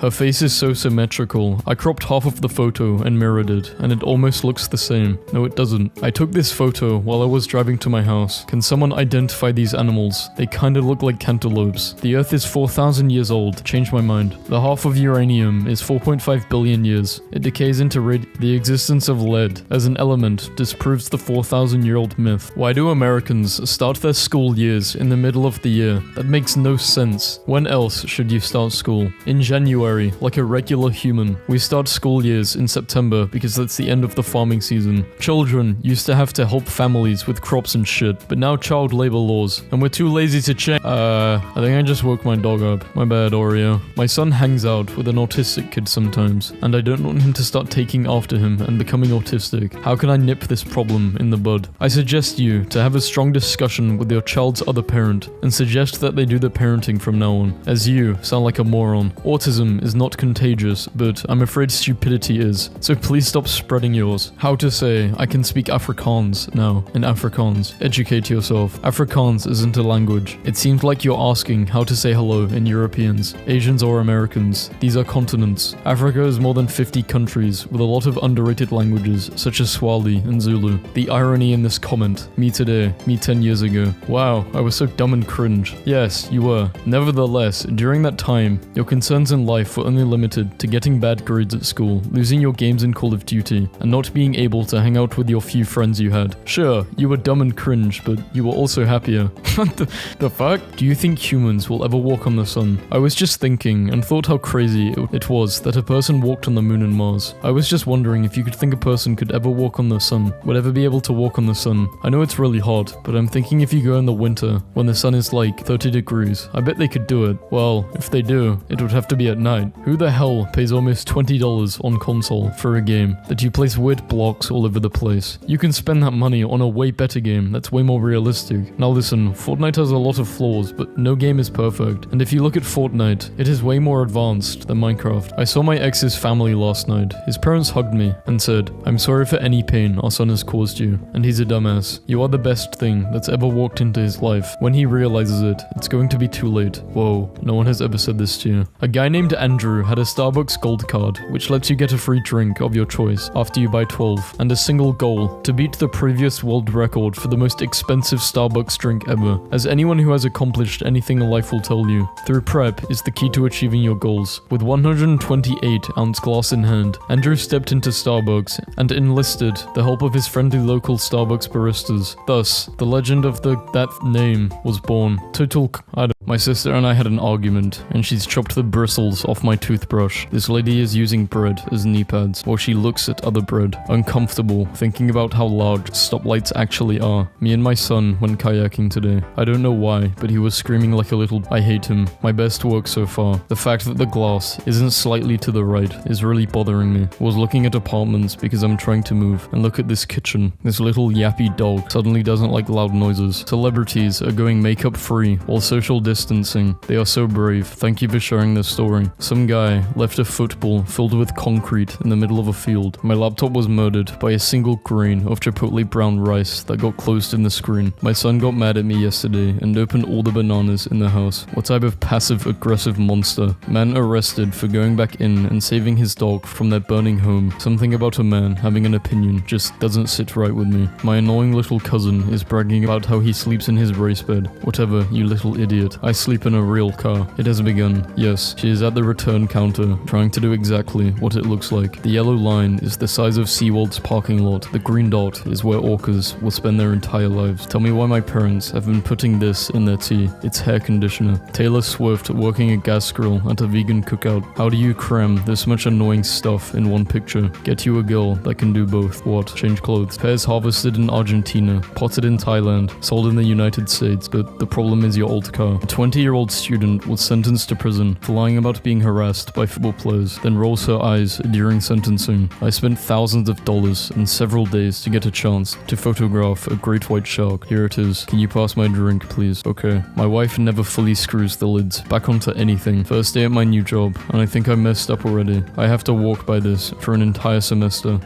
Her face is so symmetrical. I cropped half of the photo and mirrored it, and it almost looks the same. No, it doesn't. I took this photo while I was driving to my house. Can someone identify these animals? They kinda look like cantaloupes. The Earth is 4,000 years old. Changed my mind. The half of uranium is 4.5 billion years. It decays into the existence of lead as an element disproves the 4,000-year-old myth. Why do Americans start their school years in the middle of the year? That makes no sense. When else should you start school? In January, like a regular human. We start school years in September because that's the end of the farming season. Children used to have to help families with crops and shit, but now child labor laws, and we're too lazy to change. I think I just woke my dog up. My bad, Oreo. My son hangs out with an autistic kid sometimes, and I don't want him to start taking after him and becoming autistic. How can I nip this problem in the bud? I suggest you to have a strong discussion with your child's other parent and suggest that they do the parenting from now on, as you sound like a moron. Autism is not contagious, but I'm afraid stupidity is, so please stop spreading yours. How to say, I can speak Afrikaans now, in Afrikaans. Educate yourself. Afrikaans isn't a language. It seems like you're asking how to say hello in Europeans, Asians or Americans. These are continents. Africa is more than 50 countries with a lot of underrated languages such as Swahili and Zulu. The irony in this comment, me today, me 10 years ago. Wow, I was so dumb and cringe. Yes, you were. Nevertheless, during that time, your concerns in life were only limited to getting bad grades at school, losing your games in Call of Duty, and not being able to hang out with your few friends you had. Sure, you were dumb and cringe, but you were also happier. What the fuck? Do you think humans will ever walk on the sun? I was just thinking and thought how crazy it was that a person walked on the moon and Mars. I was just wondering if you could think a person could ever walk on the sun, would ever be able to walk on the sun. I know it's really hot, but I'm thinking if you go in the winter, when the sun is like 30 degrees, I bet they could do it. Well, if they do, it would have to be at night. Who the hell pays almost $20 on console for a game that you place weird blocks all over the place? You can spend that money on a way better game that's way more realistic. Now listen, Fortnite has a lot of flaws, but no game is perfect. And if you look at Fortnite, it is way more advanced than Minecraft. I saw my ex's family last night. His parents hugged me and said, "I'm sorry for any pain our son has caused you." And he's a dumbass. You are the best thing that's ever walked into his life. When he realizes it, it's going to be too late. Whoa, no one has ever said this to you. A guy named Andrew had a Starbucks Gold card, which lets you get a free drink of your choice after you buy 12, and a single goal: to beat the previous world record for the most expensive Starbucks drink ever. As anyone who has accomplished anything in life will tell you, through prep is the key to achieving your goals. With 128-ounce glass in hand, Andrew stepped into Starbucks and enlisted the help of his friendly local Starbucks baristas. Thus, the legend of that name was born. My sister and I had an argument, and she's chopped the bristles off my toothbrush. This lady is using bread as knee pads while she looks at other bread, uncomfortable, thinking about how large stoplights actually are. Me and my son went kayaking today. I don't know why, but he was screaming like a little. I hate him. My best work so far. The fact that the glass isn't slightly to the right is really bothering me. I was looking at apartments because I'm trying to move, and look at this kitchen. This little yappy dog suddenly doesn't like loud noises. Celebrities are going makeup free while social distancing. They are so brave. Thank you for sharing this story. Some guy left a football filled with concrete in the middle of a field. My laptop was murdered by a single grain of Chipotle brown rice that got closed in the screen. My son got mad at me yesterday and opened all the bananas in the house. What type of passive-aggressive monster? Man arrested for going back in and saving his dog from their burning home. Something about a man having an opinion just doesn't sit right with me. My annoying little cousin is bragging about how he sleeps in his race bed. Whatever, you little idiot. I sleep in a real car. It has begun. Yes, she is at the return counter, trying to do exactly what it looks like. The yellow line is the size of SeaWorld's parking lot. The green dot is where orcas will spend their entire lives. Tell me why my parents have been putting this in their tea. It's hair conditioner. Taylor Swift working a gas grill at a vegan cookout. How do you cram this much annoying stuff in one picture? Get you a girl that can do both. What? Change clothes. Pears harvested in Argentina, potted in Thailand, sold in the United States, but the problem is your old car. A 20-year-old student was sentenced to prison for lying about being harassed by football players, then rolls her eyes during sentencing. I spent thousands of dollars and several days to get a chance to photograph a great white shark. Here it is. Can you pass my drink, please? Okay. My wife never fully screws the lids back onto anything. First day at my new job, and I think I messed up already. I have to walk by this for an entire semester.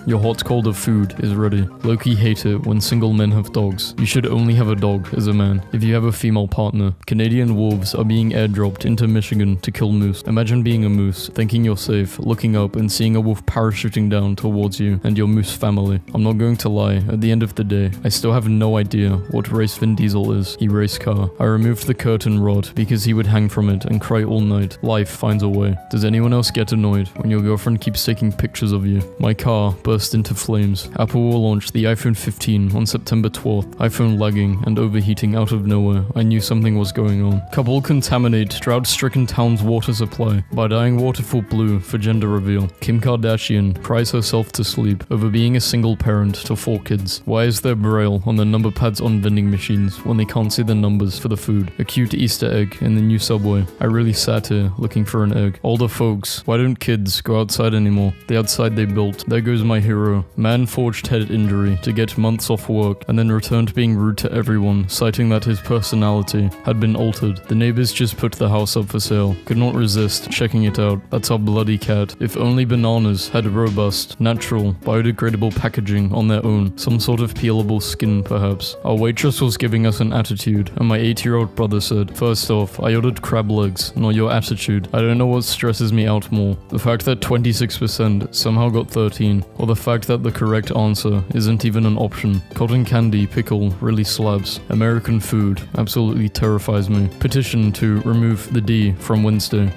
Your hot cold of food is ready. Loki hate it when single men have dogs. You should only have a dog as a man if you have a female partner. Canadian wolves are being airdropped into Michigan to kill moose. Imagine being a moose, thinking you're safe, looking up and seeing a wolf parachuting down towards you and your moose family. I'm not going to lie, at the end of the day, I still have no idea what race Vin Diesel is. He raced car. I removed the curtain rod because he would hang from it and cry all night. Life finds a way. Does anyone else get annoyed when your girlfriend keeps taking pictures of you? My car burst into flames. Apple will launch the iPhone 15 on September 12th. iPhone lagging and overheating out of nowhere. I knew something was going on. Couple contaminate drought-stricken town's water supply by dyeing waterfall blue for gender reveal. Kim Kardashian cries herself to sleep over being a single parent to 4 kids. Why is there braille on the number pads on vending machines when they can't see the numbers for the food? A cute Easter egg in the new Subway. I really sat here looking for an egg. Older folks, why don't kids go outside anymore? The outside they built. There goes my hero. Man forged head injury to get months off work and then returned being rude to everyone, citing that his personality had been altered. The neighbors just put the house up for sale. Could not resist checking it out. That's our bloody cat. If only bananas had robust, natural, biodegradable packaging on their own. Some sort of peelable skin, perhaps. Our waitress was giving us an attitude, and my 8-year-old brother said, "First off, I ordered crab legs, not your attitude." I don't know what stresses me out more. The fact that 26% somehow got 13, or the fact that the correct answer isn't even an option. Cotton candy pickle really slabs. American food absolutely terrifies me. Petition to remove the D from Wednesday.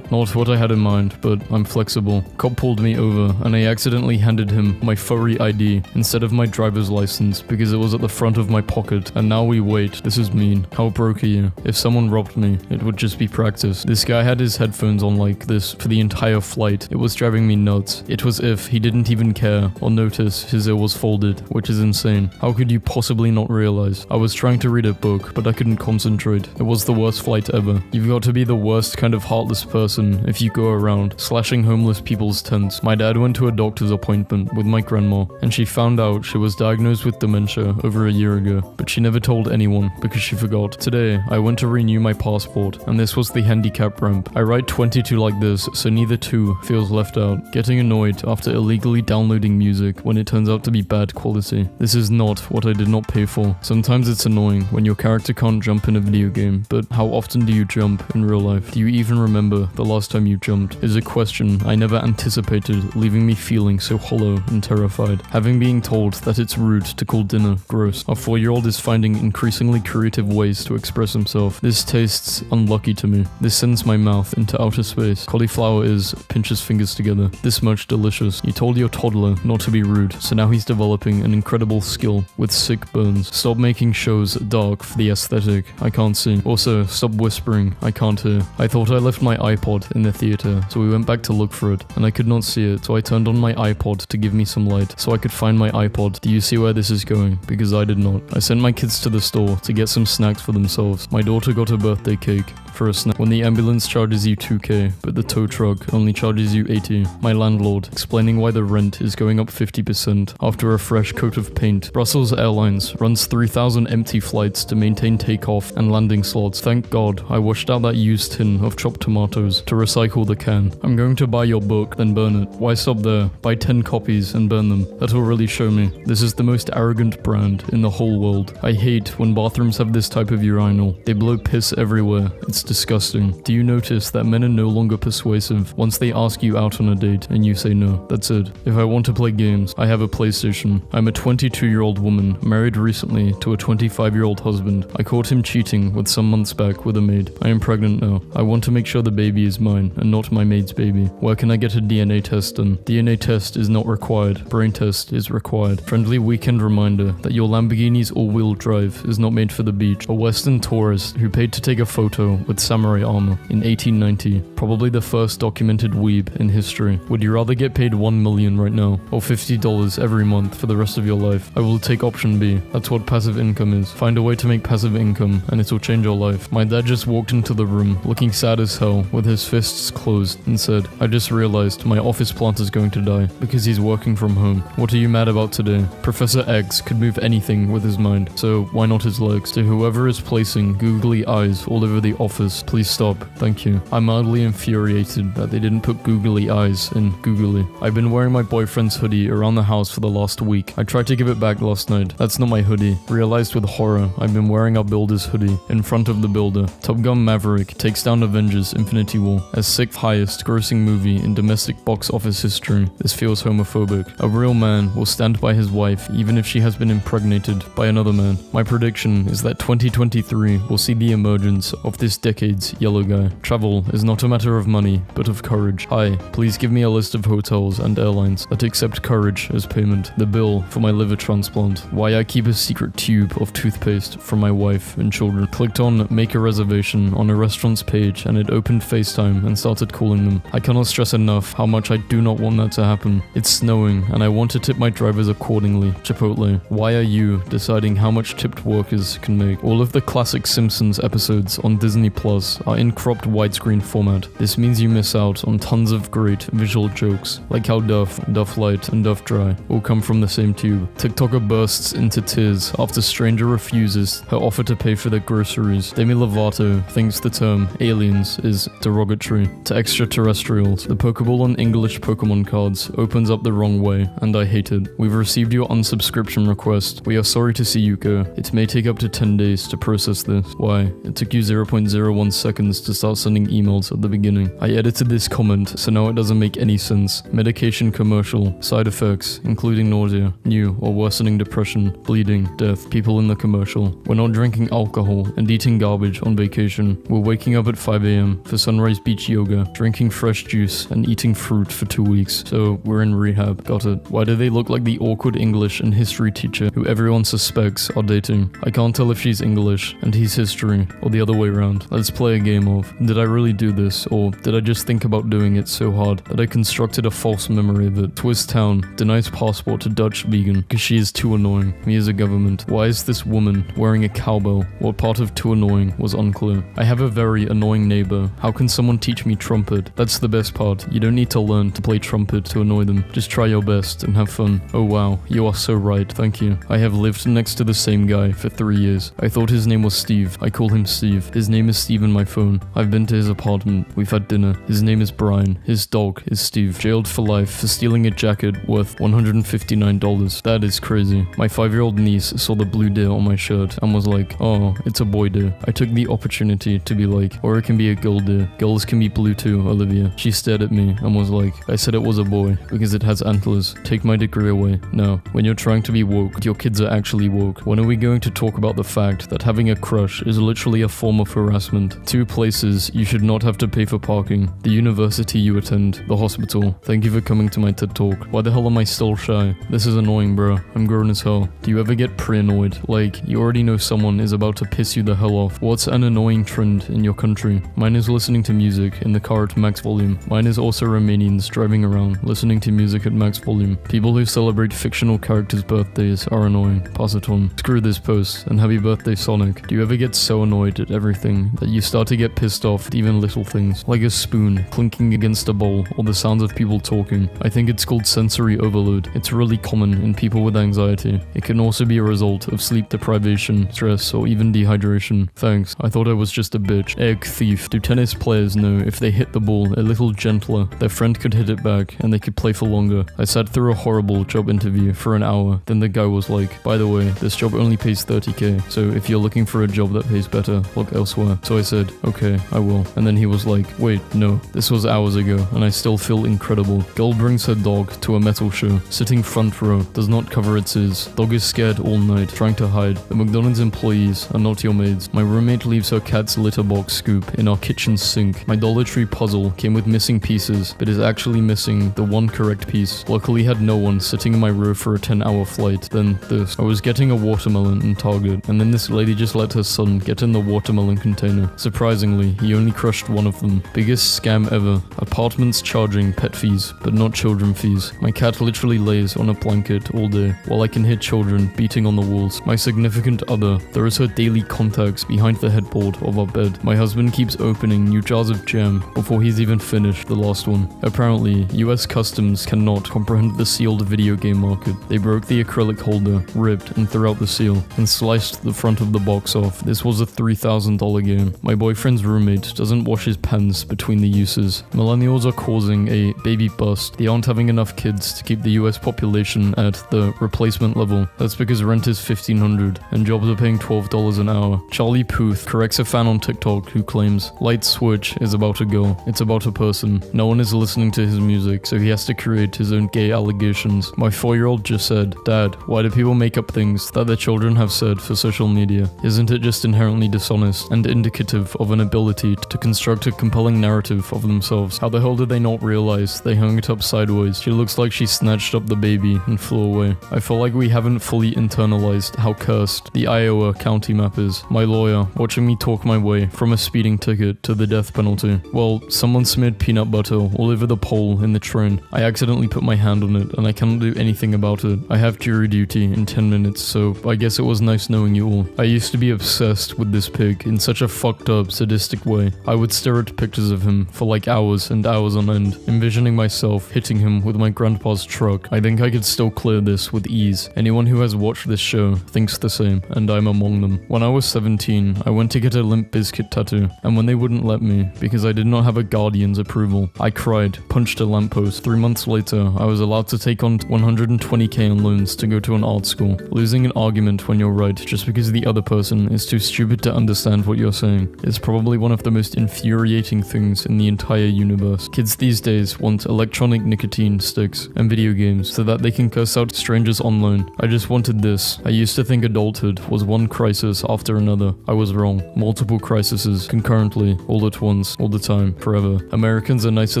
Not what I had in mind, but I'm flexible. Cop pulled me over, and I accidentally handed him my furry ID instead of my driver's license because it was was at the front of my pocket, and now we wait. This is mean. How broke are you? If someone robbed me, it would just be practice. This guy had his headphones on like this for the entire flight. It was driving me nuts. It was if he didn't even care or notice his ear was folded, which is insane. How could you possibly not realize? I was trying to read a book, but I couldn't concentrate. It was the worst flight ever. You've got to be the worst kind of heartless person if you go around slashing homeless people's tents. My dad went to a doctor's appointment with my grandma, and she found out she was diagnosed with dementia over a year ago, but she never told anyone because she forgot. Today, I went to renew my passport, and this was the handicap ramp. I write 22 like this, so neither 2 feels left out. Getting annoyed after illegally downloading music when it turns out to be bad quality. This is not what I did not pay for. Sometimes it's annoying when your character can't jump in a video game, but how often do you jump in real life? Do you even remember the last time you jumped? Is a question I never anticipated, leaving me feeling so hollow and terrified. Having been told that it's rude to call dinner gross. Our 4-year-old is finding increasingly creative ways to express himself. This tastes unlucky to me. This sends my mouth into outer space. Cauliflower is, pinch his fingers together, this much delicious. You told your toddler not to be rude, so now he's developing an incredible skill with sick burns. Stop making shows dark for the aesthetic. I can't see. Also, stop whispering. I can't hear. I thought I left my iPod in the theater, so we went back to look for it, and I could not see it, so I turned on my iPod to give me some light, so I could find my iPod. Do you see where this is going? Because I did not. I sent my kids to the store to get some snacks for themselves. My daughter got a birthday cake for a snack. When the ambulance charges you 2k, but the tow truck only charges you 80. My landlord explaining why the rent is going up 50% after a fresh coat of paint. Brussels Airlines runs 3,000 empty flights to maintain takeoff and landing slots. Thank God I washed out that used tin of chopped tomatoes to recycle the can. I'm going to buy your book, then burn it. Why stop there? Buy 10 copies and burn them. That'll really show me. This is the most arrogant brand in the whole world. I hate when bathrooms have this type of urinal. They blow piss everywhere. It's disgusting. Do you notice that men are no longer persuasive once they ask you out on a date and you say no? That's it. If I want to play games, I have a PlayStation. I'm a 22-year-old woman, married recently to a 25-year-old husband. I caught him cheating with some months back with a maid. I am pregnant now. I want to make sure the baby is mine and not my maid's baby. Where can I get a DNA test done? DNA test is not required. Brain test is required. Friendly weekend reminder that your Lamborghini's all-wheel drive is not made for the beach. A Western tourist who paid to take a photo with samurai armor in 1890, probably the first documented weeb in history. Would you rather get paid $1 million right now or $50 every month for the rest of your life? I will take option B. That's what passive income is. Find a way to make passive income and it will change your life. My dad just walked into the room looking sad as hell with his fists closed and said, I just realized my office plant is going to die because he's working from home. What are you mad about today? Professor X could move anything with his mind, so why not his legs? To whoever is placing googly eyes all over the office, please stop. Thank you. I'm mildly infuriated that they didn't put googly eyes in googly. I've been wearing my boyfriend's hoodie around the house for the last week. I tried to give it back last night. That's not my hoodie. Realized with horror I've been wearing our builder's hoodie in front of the builder. Top Gun Maverick takes down Avengers Infinity War as 6th highest grossing movie in domestic box office history. This feels homophobic. A real man will stand by his wife even if she has been impregnated by another man. My prediction is that 2023 will see the emergence of this decade's yellow guy. Travel is not a matter of money, but of courage. Hi, please give me a list of hotels and airlines that accept courage as payment. The bill for my liver transplant. Why I keep a secret tube of toothpaste from my wife and children. Clicked on make a reservation on a restaurant's page and it opened FaceTime and started calling them. I cannot stress enough how much I do not want that to happen. It's snowing and I want to tip my drivers accordingly. Chipotle. Why are you deciding how much tipped workers can make? All of the classic Simpsons episodes on Disney Plus are in cropped widescreen format. This means you miss out on tons of great visual jokes, like how Duff, Duff Light, and Duff Dry all come from the same tube. TikToker bursts into tears after stranger refuses her offer to pay for their groceries. Demi Lovato thinks the term aliens is derogatory to extraterrestrials. The Pokeball on English Pokemon cards opens up the wrong way, and I hate it. We've received your unsubscription request. We are sorry to see you go. It may take up to 10 days to process this. Why? It took you 0.01 seconds to start sending emails at the beginning. I edited this comment, so now it doesn't make any sense. Medication commercial. Side effects, including nausea, new or worsening depression, bleeding, death. People in the commercial. We're not drinking alcohol and eating garbage on vacation. We're waking up at 5 a.m. for sunrise beach yoga, drinking fresh juice, and eating fruit for 2 weeks. So we're in rehab. Got it. Why do they look like the awkward English and history teacher who who everyone suspects are dating. I can't tell if she's English and he's history, or the other way around. Let's play a game of, did I really do this, or did I just think about doing it so hard that I constructed a false memory of it? Twist Town denies passport to Dutch vegan because she is too annoying. Me as a government. Why is this woman wearing a cowbell? What part of too annoying was unclear. I have a very annoying neighbor. How can someone teach me trumpet? That's the best part. You don't need to learn to play trumpet to annoy them. Just try your best and have fun. Oh wow, you are so right, thank you. I have lived next to the same guy for 3 years. I thought his name was Steve. I call him Steve. His name is Steve in my phone. I've been to his apartment. We've had dinner. His name is Brian. His dog is Steve. Jailed for life for stealing a jacket worth $159. That is crazy. My 5-year-old niece saw the blue deer on my shirt and was like, oh, it's a boy deer. I took the opportunity to be like, or it can be a girl deer. Girls can be blue too, Olivia. She stared at me and was like, I said it was a boy because it has antlers. Take my degree away. No, when you're trying to be woke, your kids are actually woke. When are we going to talk about the fact that having a crush is literally a form of harassment? 2 places you should not have to pay for parking. The university you attend, the hospital. Thank you for coming to my TED Talk. Why the hell am I still shy? This is annoying, bro. I'm grown as hell. Do you ever get pre-annoyed? Like, you already know someone is about to piss you the hell off. What's an annoying trend in your country? Mine is listening to music in the car at max volume. Mine is also Romanians driving around, listening to music at max volume. People who celebrate fictional characters' birthdays are annoying. Pass it on. Screw this post, and happy birthday, Sonic. Do you ever get so annoyed at everything that you start to get pissed off at even little things? Like a spoon clinking against a bowl, or the sounds of people talking. I think it's called sensory overload. It's really common in people with anxiety. It can also be a result of sleep deprivation, stress, or even dehydration. Thanks. I thought I was just a bitch. Egg thief. Do tennis players know if they hit the ball a little gentler, their friend could hit it back and they could play for longer? I sat through a horrible job interview for an hour. Then the guy was like, by the way, this job only pays 30k, so if you're looking for a job that pays better, look elsewhere. So I said, okay, I will. And then he was like, wait, no, this was hours ago and I still feel incredible. Girl brings her dog to a metal show, sitting front row, does not cover its ears. Dog is scared all night, trying to hide. The McDonald's employees are not your maids. My roommate leaves her cat's litter box scoop in our kitchen sink. My Dollar Tree puzzle came with missing pieces, but is actually missing the one correct piece. Luckily had no one sitting in my row for a 10-hour flight. Then this. I was getting a watermelon in Target, and then this lady just let her son get in the watermelon container. Surprisingly, he only crushed one of them. Biggest scam ever. Apartments charging pet fees, but not children fees. My cat literally lays on a blanket all day, while I can hear children beating on the walls. My significant other, there is her daily contacts behind the headboard of our bed. My husband keeps opening new jars of jam before he's even finished the last one. Apparently, US Customs cannot comprehend the sealed video game market. They broke the acrylic holder, ripped and threw out the seal, and sliced the front of the box off. This was a $3,000 game. My boyfriend's roommate doesn't wash his pants between the uses. Millennials are causing a baby bust. They aren't having enough kids to keep the US population at the replacement level. That's because rent is $1,500 and jobs are paying $12 an hour. Charlie Puth corrects a fan on TikTok who claims light switch is about a girl. It's about a person. No one is listening to his music, so he has to create his own gay allegations. My 4-year-old just said, Dad, why do people make up things that their children have said for social media? Isn't it just inherently dishonest and indicative of an ability to construct a compelling narrative of themselves? How the hell did they not realize they hung it up sideways? She looks like she snatched up the baby and flew away. I feel like we haven't fully internalized how cursed the Iowa county map is. My lawyer watching me talk my way from a speeding ticket to the death penalty. Well, someone smeared peanut butter all over the pole in the train. I accidentally put my hand on it and I cannot do anything about it. I have jury duty in 10 minutes, so I guess it was nice knowing you all. I used to be obsessed with this pig in such a fucked up, sadistic way. I would stare at pictures of him for like hours and hours on end, envisioning myself hitting him with my grandpa's truck. I think I could still clear this with ease. Anyone who has watched this show thinks the same, and I'm among them. When I was 17, I went to get a Limp Bizkit tattoo, and when they wouldn't let me because I did not have a guardian's approval, I cried, punched a lamppost. 3 months later, I was allowed to take on $120k in loans to go to an art school. Losing an argument when you're right just because the other person is too stupid to understand what you're saying is probably one of the most infuriating things in the entire universe. Kids these days want electronic nicotine sticks and video games so that they can curse out strangers online. I just wanted this. I used to think adulthood was one crisis after another. I was wrong. Multiple crises concurrently, all at once, all the time, forever. Americans are nicer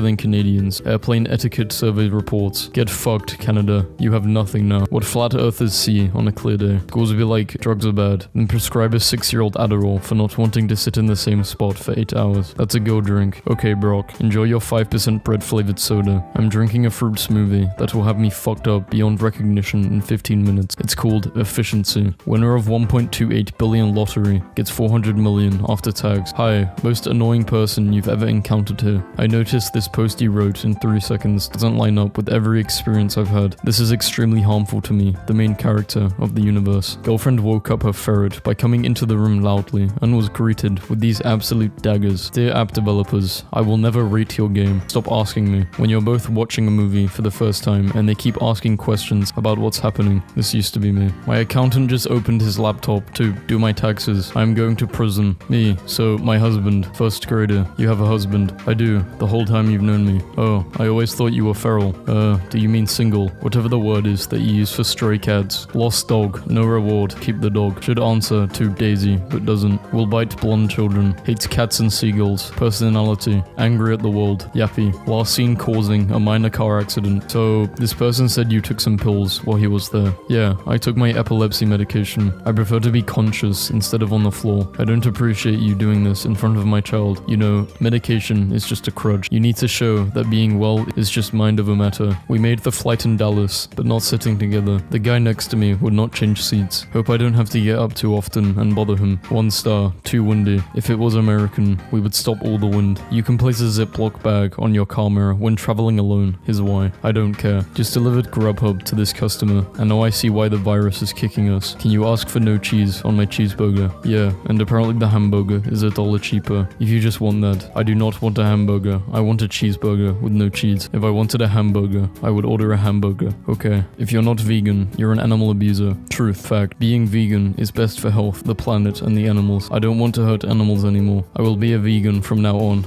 than Canadians. Airplane etiquette survey reports. Get fucked, Canada. You have nothing now. What flat earthers C on a clear day. Schools would be like, drugs are bad, then prescribe a 6-year-old Adderall for not wanting to sit in the same spot for 8 hours. That's a go drink. Okay, Brock, enjoy your 5% bread-flavored soda. I'm drinking a fruit smoothie that will have me fucked up beyond recognition in 15 minutes. It's called Efficiency. Winner of 1.28 billion lottery gets 400 million after tax. Hi, most annoying person you've ever encountered here. I noticed this post you wrote in 3 seconds doesn't line up with every experience I've had. This is extremely harmful to me, the main character of the universe. Girlfriend woke up her ferret by coming into the room loudly and was greeted with these absolute daggers. Dear app developers, I will never rate your game. Stop asking me. When you're both watching a movie for the first time and they keep asking questions about what's happening. This used to be me. My accountant just opened his laptop to do my taxes. I'm going to prison. Me. So, my husband. First grader. You have a husband. I do. The whole time you've known me. Oh, I always thought you were feral. Do you mean single? Whatever the word is that you use for stray cats. Lost dog. No reward. Keep the dog. Should answer to Daisy, but doesn't. Will bite blonde children. Hates cats and seagulls. Personality. Angry at the world. Yappy. Last seen causing a minor car accident. So, this person said you took some pills while he was there. Yeah, I took my epilepsy medication. I prefer to be conscious instead of on the floor. I don't appreciate you doing this in front of my child. You know, medication is just a crutch. You need to show that being well is just mind over matter. We made the flight in Dallas, but not sitting together. The guy next to me would not change seats. Hope I don't have to get up too often and bother him. 1 star, too windy. If it was American, we would stop all the wind. You can place a Ziploc bag on your car mirror when traveling alone. Here's why. I don't care. Just delivered Grubhub to this customer, and now I see why the virus is kicking us. Can you ask for no cheese on my cheeseburger? Yeah, and apparently the hamburger is $1 cheaper. If you just want that. I do not want a hamburger. I want a cheeseburger with no cheese. If I wanted a hamburger, I would order a hamburger. Okay. If you're not vegan, you're an animal abuser. Truth, fact. Being vegan is best for health, the planet, and the animals. I don't want to hurt animals anymore. I will be a vegan from now on.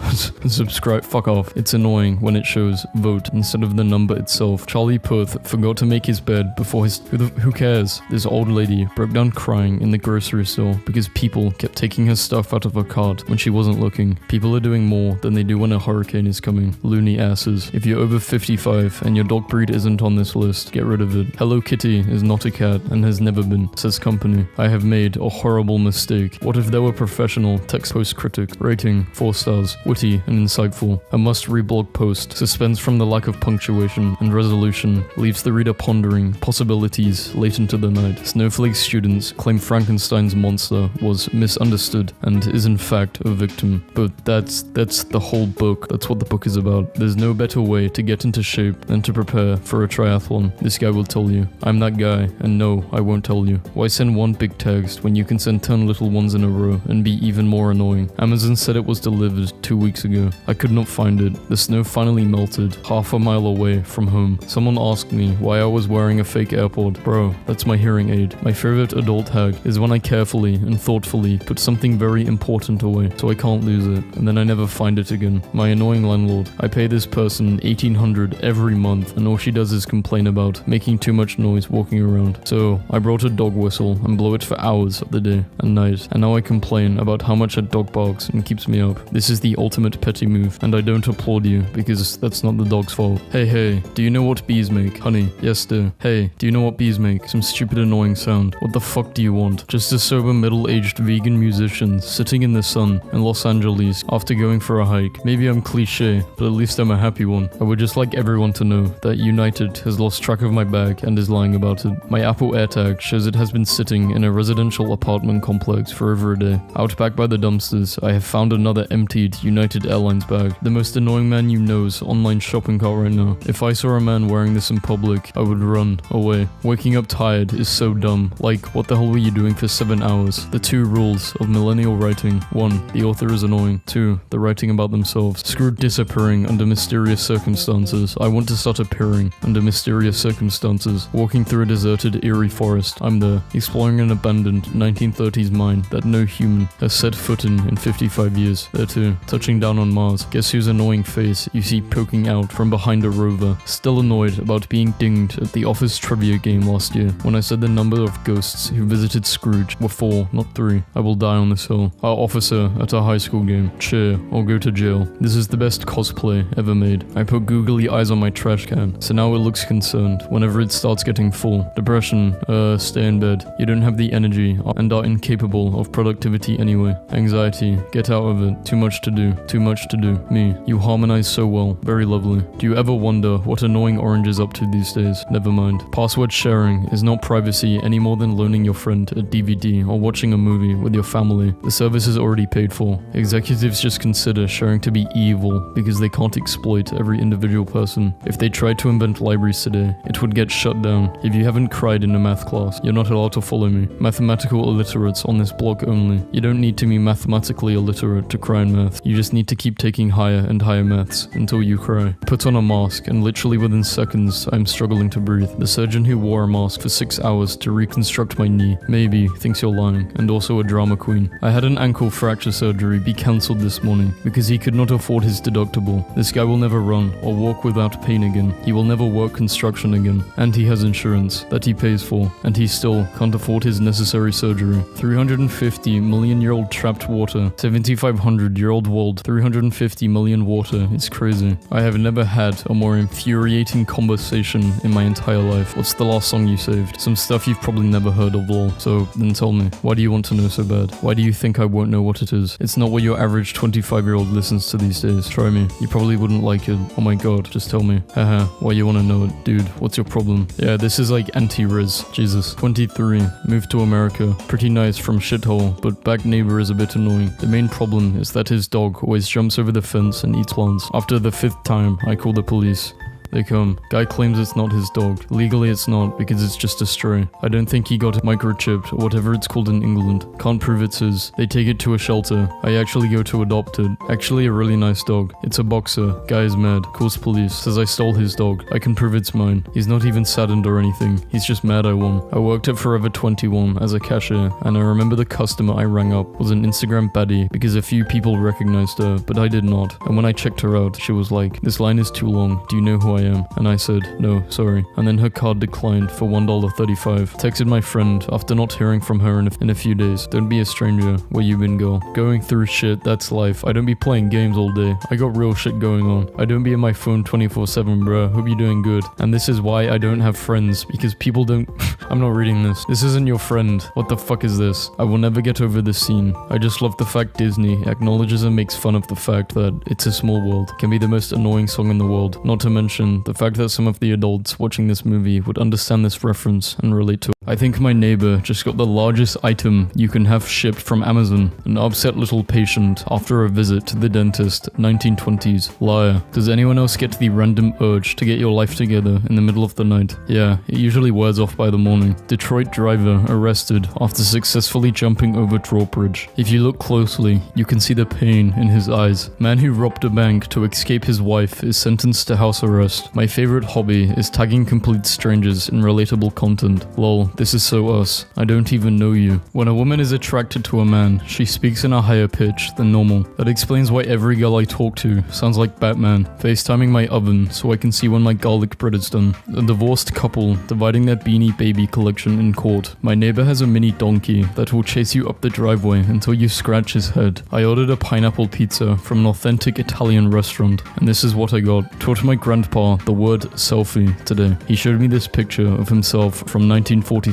Subscribe. Fuck off. It's annoying when it shows vote instead of the number itself. Charlie Puth forgot to make his bed before his... Who cares? This old lady broke down crying in the grocery store because people kept taking her stuff out of her cart when she wasn't looking. People are doing more than they do when a hurricane is coming. Loony asses. If you're over 55 and your dog breed isn't on this list, get rid of it. Hello Kitty is not a cat and has never been, says company. I have made a horrible mistake. What if there were professional text post critic? Rating 4 stars. Witty and insightful. A must-read blog post. Suspense from the lack of punctuation and resolution leaves the reader pondering possibilities late into the night. Snowflake students claim Frankenstein's monster was misunderstood and is in fact a victim. But that's the whole book. That's what the book is about. There's no better way to get into shape than to prepare for a triathlon. This guy will tell you. I'm that guy, and no, I won't tell you. Why send one big text when you can send 10 little ones in a row and be even more annoying? Amazon said it was delivered 2 weeks ago. I could not find it. The snow finally melted, half a mile away from home. Someone asked me why I was wearing a fake AirPod. Bro, that's my hearing aid. My favorite adult hack is when I carefully and thoughtfully put something very important away so I can't lose it, and then I never find it again. My annoying landlord. I pay this person $1,800 every month, and all she does is complain about making too much noise walking around. So I brought a dog whistle and blow it for hours of the day and night, and now I complain about how much a dog barks and keeps me up. This is the ultimate petty move, and I don't applaud you because that's not the dog's fault. Hey, do you know what bees make? Honey, yes dear. Hey, do you know what bees make? Some stupid annoying sound. What the fuck do you want? Just a sober middle-aged vegan musician sitting in the sun in Los Angeles after going for a hike. Maybe I'm cliche, but at least I'm a happy one. I would just like everyone to know that United has lost track of my bag and is lying about it. My Apple AirTag shows it has been sitting in a residential apartment complex for over a day. Out back by the dumpsters, I have found another emptied United Airlines bag. The most annoying man you know's online shopping cart right now. If I saw a man wearing this in public, I would run away. Waking up tired is so dumb. Like, what the hell were you doing for 7 hours? The 2 rules of millennial writing. 1. The author is annoying. 2. The writing about themselves. Screw disappearing under mysterious circumstances. I want to start appearing under mysterious circumstances. Walking through a deserted, eerie forest. I'm there. Exploring an abandoned 1930s mine that no human has set foot in 55 years. There too. Touching down on Mars. Guess whose annoying face you see poking out from behind a rover. Still annoyed about being dinged at the office trivia game last year when I said the number of ghosts who visited Scrooge were 4, not 3. I will die on this hill. Our officer at a high school game. Cheer or go to jail. This is the best cosplay ever made. I put googly eyes on my trash can, so now it looks concerned whenever it starts getting full. Depression, stay in bed. You don't have the energy and are incapable of productivity anyway. Anxiety, get out of it. Too much to do. Too much to do. Me, you harmonize so well. Very lovely. Do you ever wonder what annoying Orange is up to these days? Never mind. Password sharing is not privacy any more than loaning your friend a DVD or watching a movie with your family. The service is already paid for. Executives just consider sharing to be evil because they can't exploit every individual person. If they tried to invent libraries today, it would get shut down. If you haven't cried in a math class, you're not allowed to follow me. Mathematical illiterates on this blog only. You don't need to be mathematically illiterate to cry in math. You just need to keep taking higher and higher maths until you cry. Put on a mask and literally within seconds, I'm struggling to breathe. The surgeon who wore a mask for 6 hours to reconstruct my knee maybe thinks you're lying, and also a drama queen. I had an ankle fracture surgery be cancelled this morning because he could not afford his deductible. This guy will never run or walk without pain again. He will never work construction again. And he has insurance that he pays for, and he still can't afford his necessary surgery. 350 million year old trapped water. 7,500 year old world. 350 million water. It's crazy. I have never had a more infuriating conversation in my entire life. What's the last song you saved? Some stuff you've probably never heard of, lol. So then tell me, why do you want to know so bad? Why do you think I won't know what it is? It's not what your average 25-year-old listens to these days. Try me. You probably wouldn't like it. Oh my god, just tell me. Haha, why you wanna know it? Dude, what's your problem? Yeah, this is like anti-Riz. Jesus. 23. Moved to America. Pretty nice from shithole, but back neighbor is a bit annoying. The main problem is that his dog always jumps over the fence and eats plants. After the 5th time, I call the police. They come. Guy claims it's not his dog. Legally it's not, because it's just a stray. I don't think he got it microchipped, or whatever it's called in England. Can't prove it's his. They take it to a shelter. I actually go to adopt it. Actually a really nice dog. It's a boxer. Guy is mad. Calls police. Says I stole his dog. I can prove it's mine. He's not even saddened or anything. He's just mad I won. I worked at Forever 21 as a cashier, and I remember the customer I rang up was an Instagram baddie because a few people recognized her, but I did not. And when I checked her out, she was like, "This line is too long. Do you know who I am?" And I said, "No, sorry." And then her card declined for $1.35. Texted my friend after not hearing from her in a few days. Don't be a stranger. Where you been, girl? Going through shit, that's life. I don't be playing games all day. I got real shit going on. I don't be on my phone 24/7, bruh. Hope you're doing good. And this is why I don't have friends, because people don't... I'm not reading this. This isn't your friend. What the fuck is this? I will never get over this scene. I just love the fact Disney acknowledges and makes fun of the fact that It's a Small World can be the most annoying song in the world. Not to mention the fact that some of the adults watching this movie would understand this reference and relate to it. I think my neighbor just got the largest item you can have shipped from Amazon. An upset little patient after a visit to the dentist, 1920s. Liar. Does anyone else get the random urge to get your life together in the middle of the night? Yeah, it usually wears off by the morning. Detroit driver arrested after successfully jumping over drawbridge. If you look closely, you can see the pain in his eyes. Man who robbed a bank to escape his wife is sentenced to house arrest. My favorite hobby is tagging complete strangers in relatable content. Lol. This is so us. I don't even know you. When a woman is attracted to a man, she speaks in a higher pitch than normal. That explains why every girl I talk to sounds like Batman. FaceTiming my oven so I can see when my garlic bread is done. A divorced couple dividing their Beanie Baby collection in court. My neighbor has a mini donkey that will chase you up the driveway until you scratch his head. I ordered a pineapple pizza from an authentic Italian restaurant, and this is what I got. Taught my grandpa the word selfie today. He showed me this picture of himself from 1947.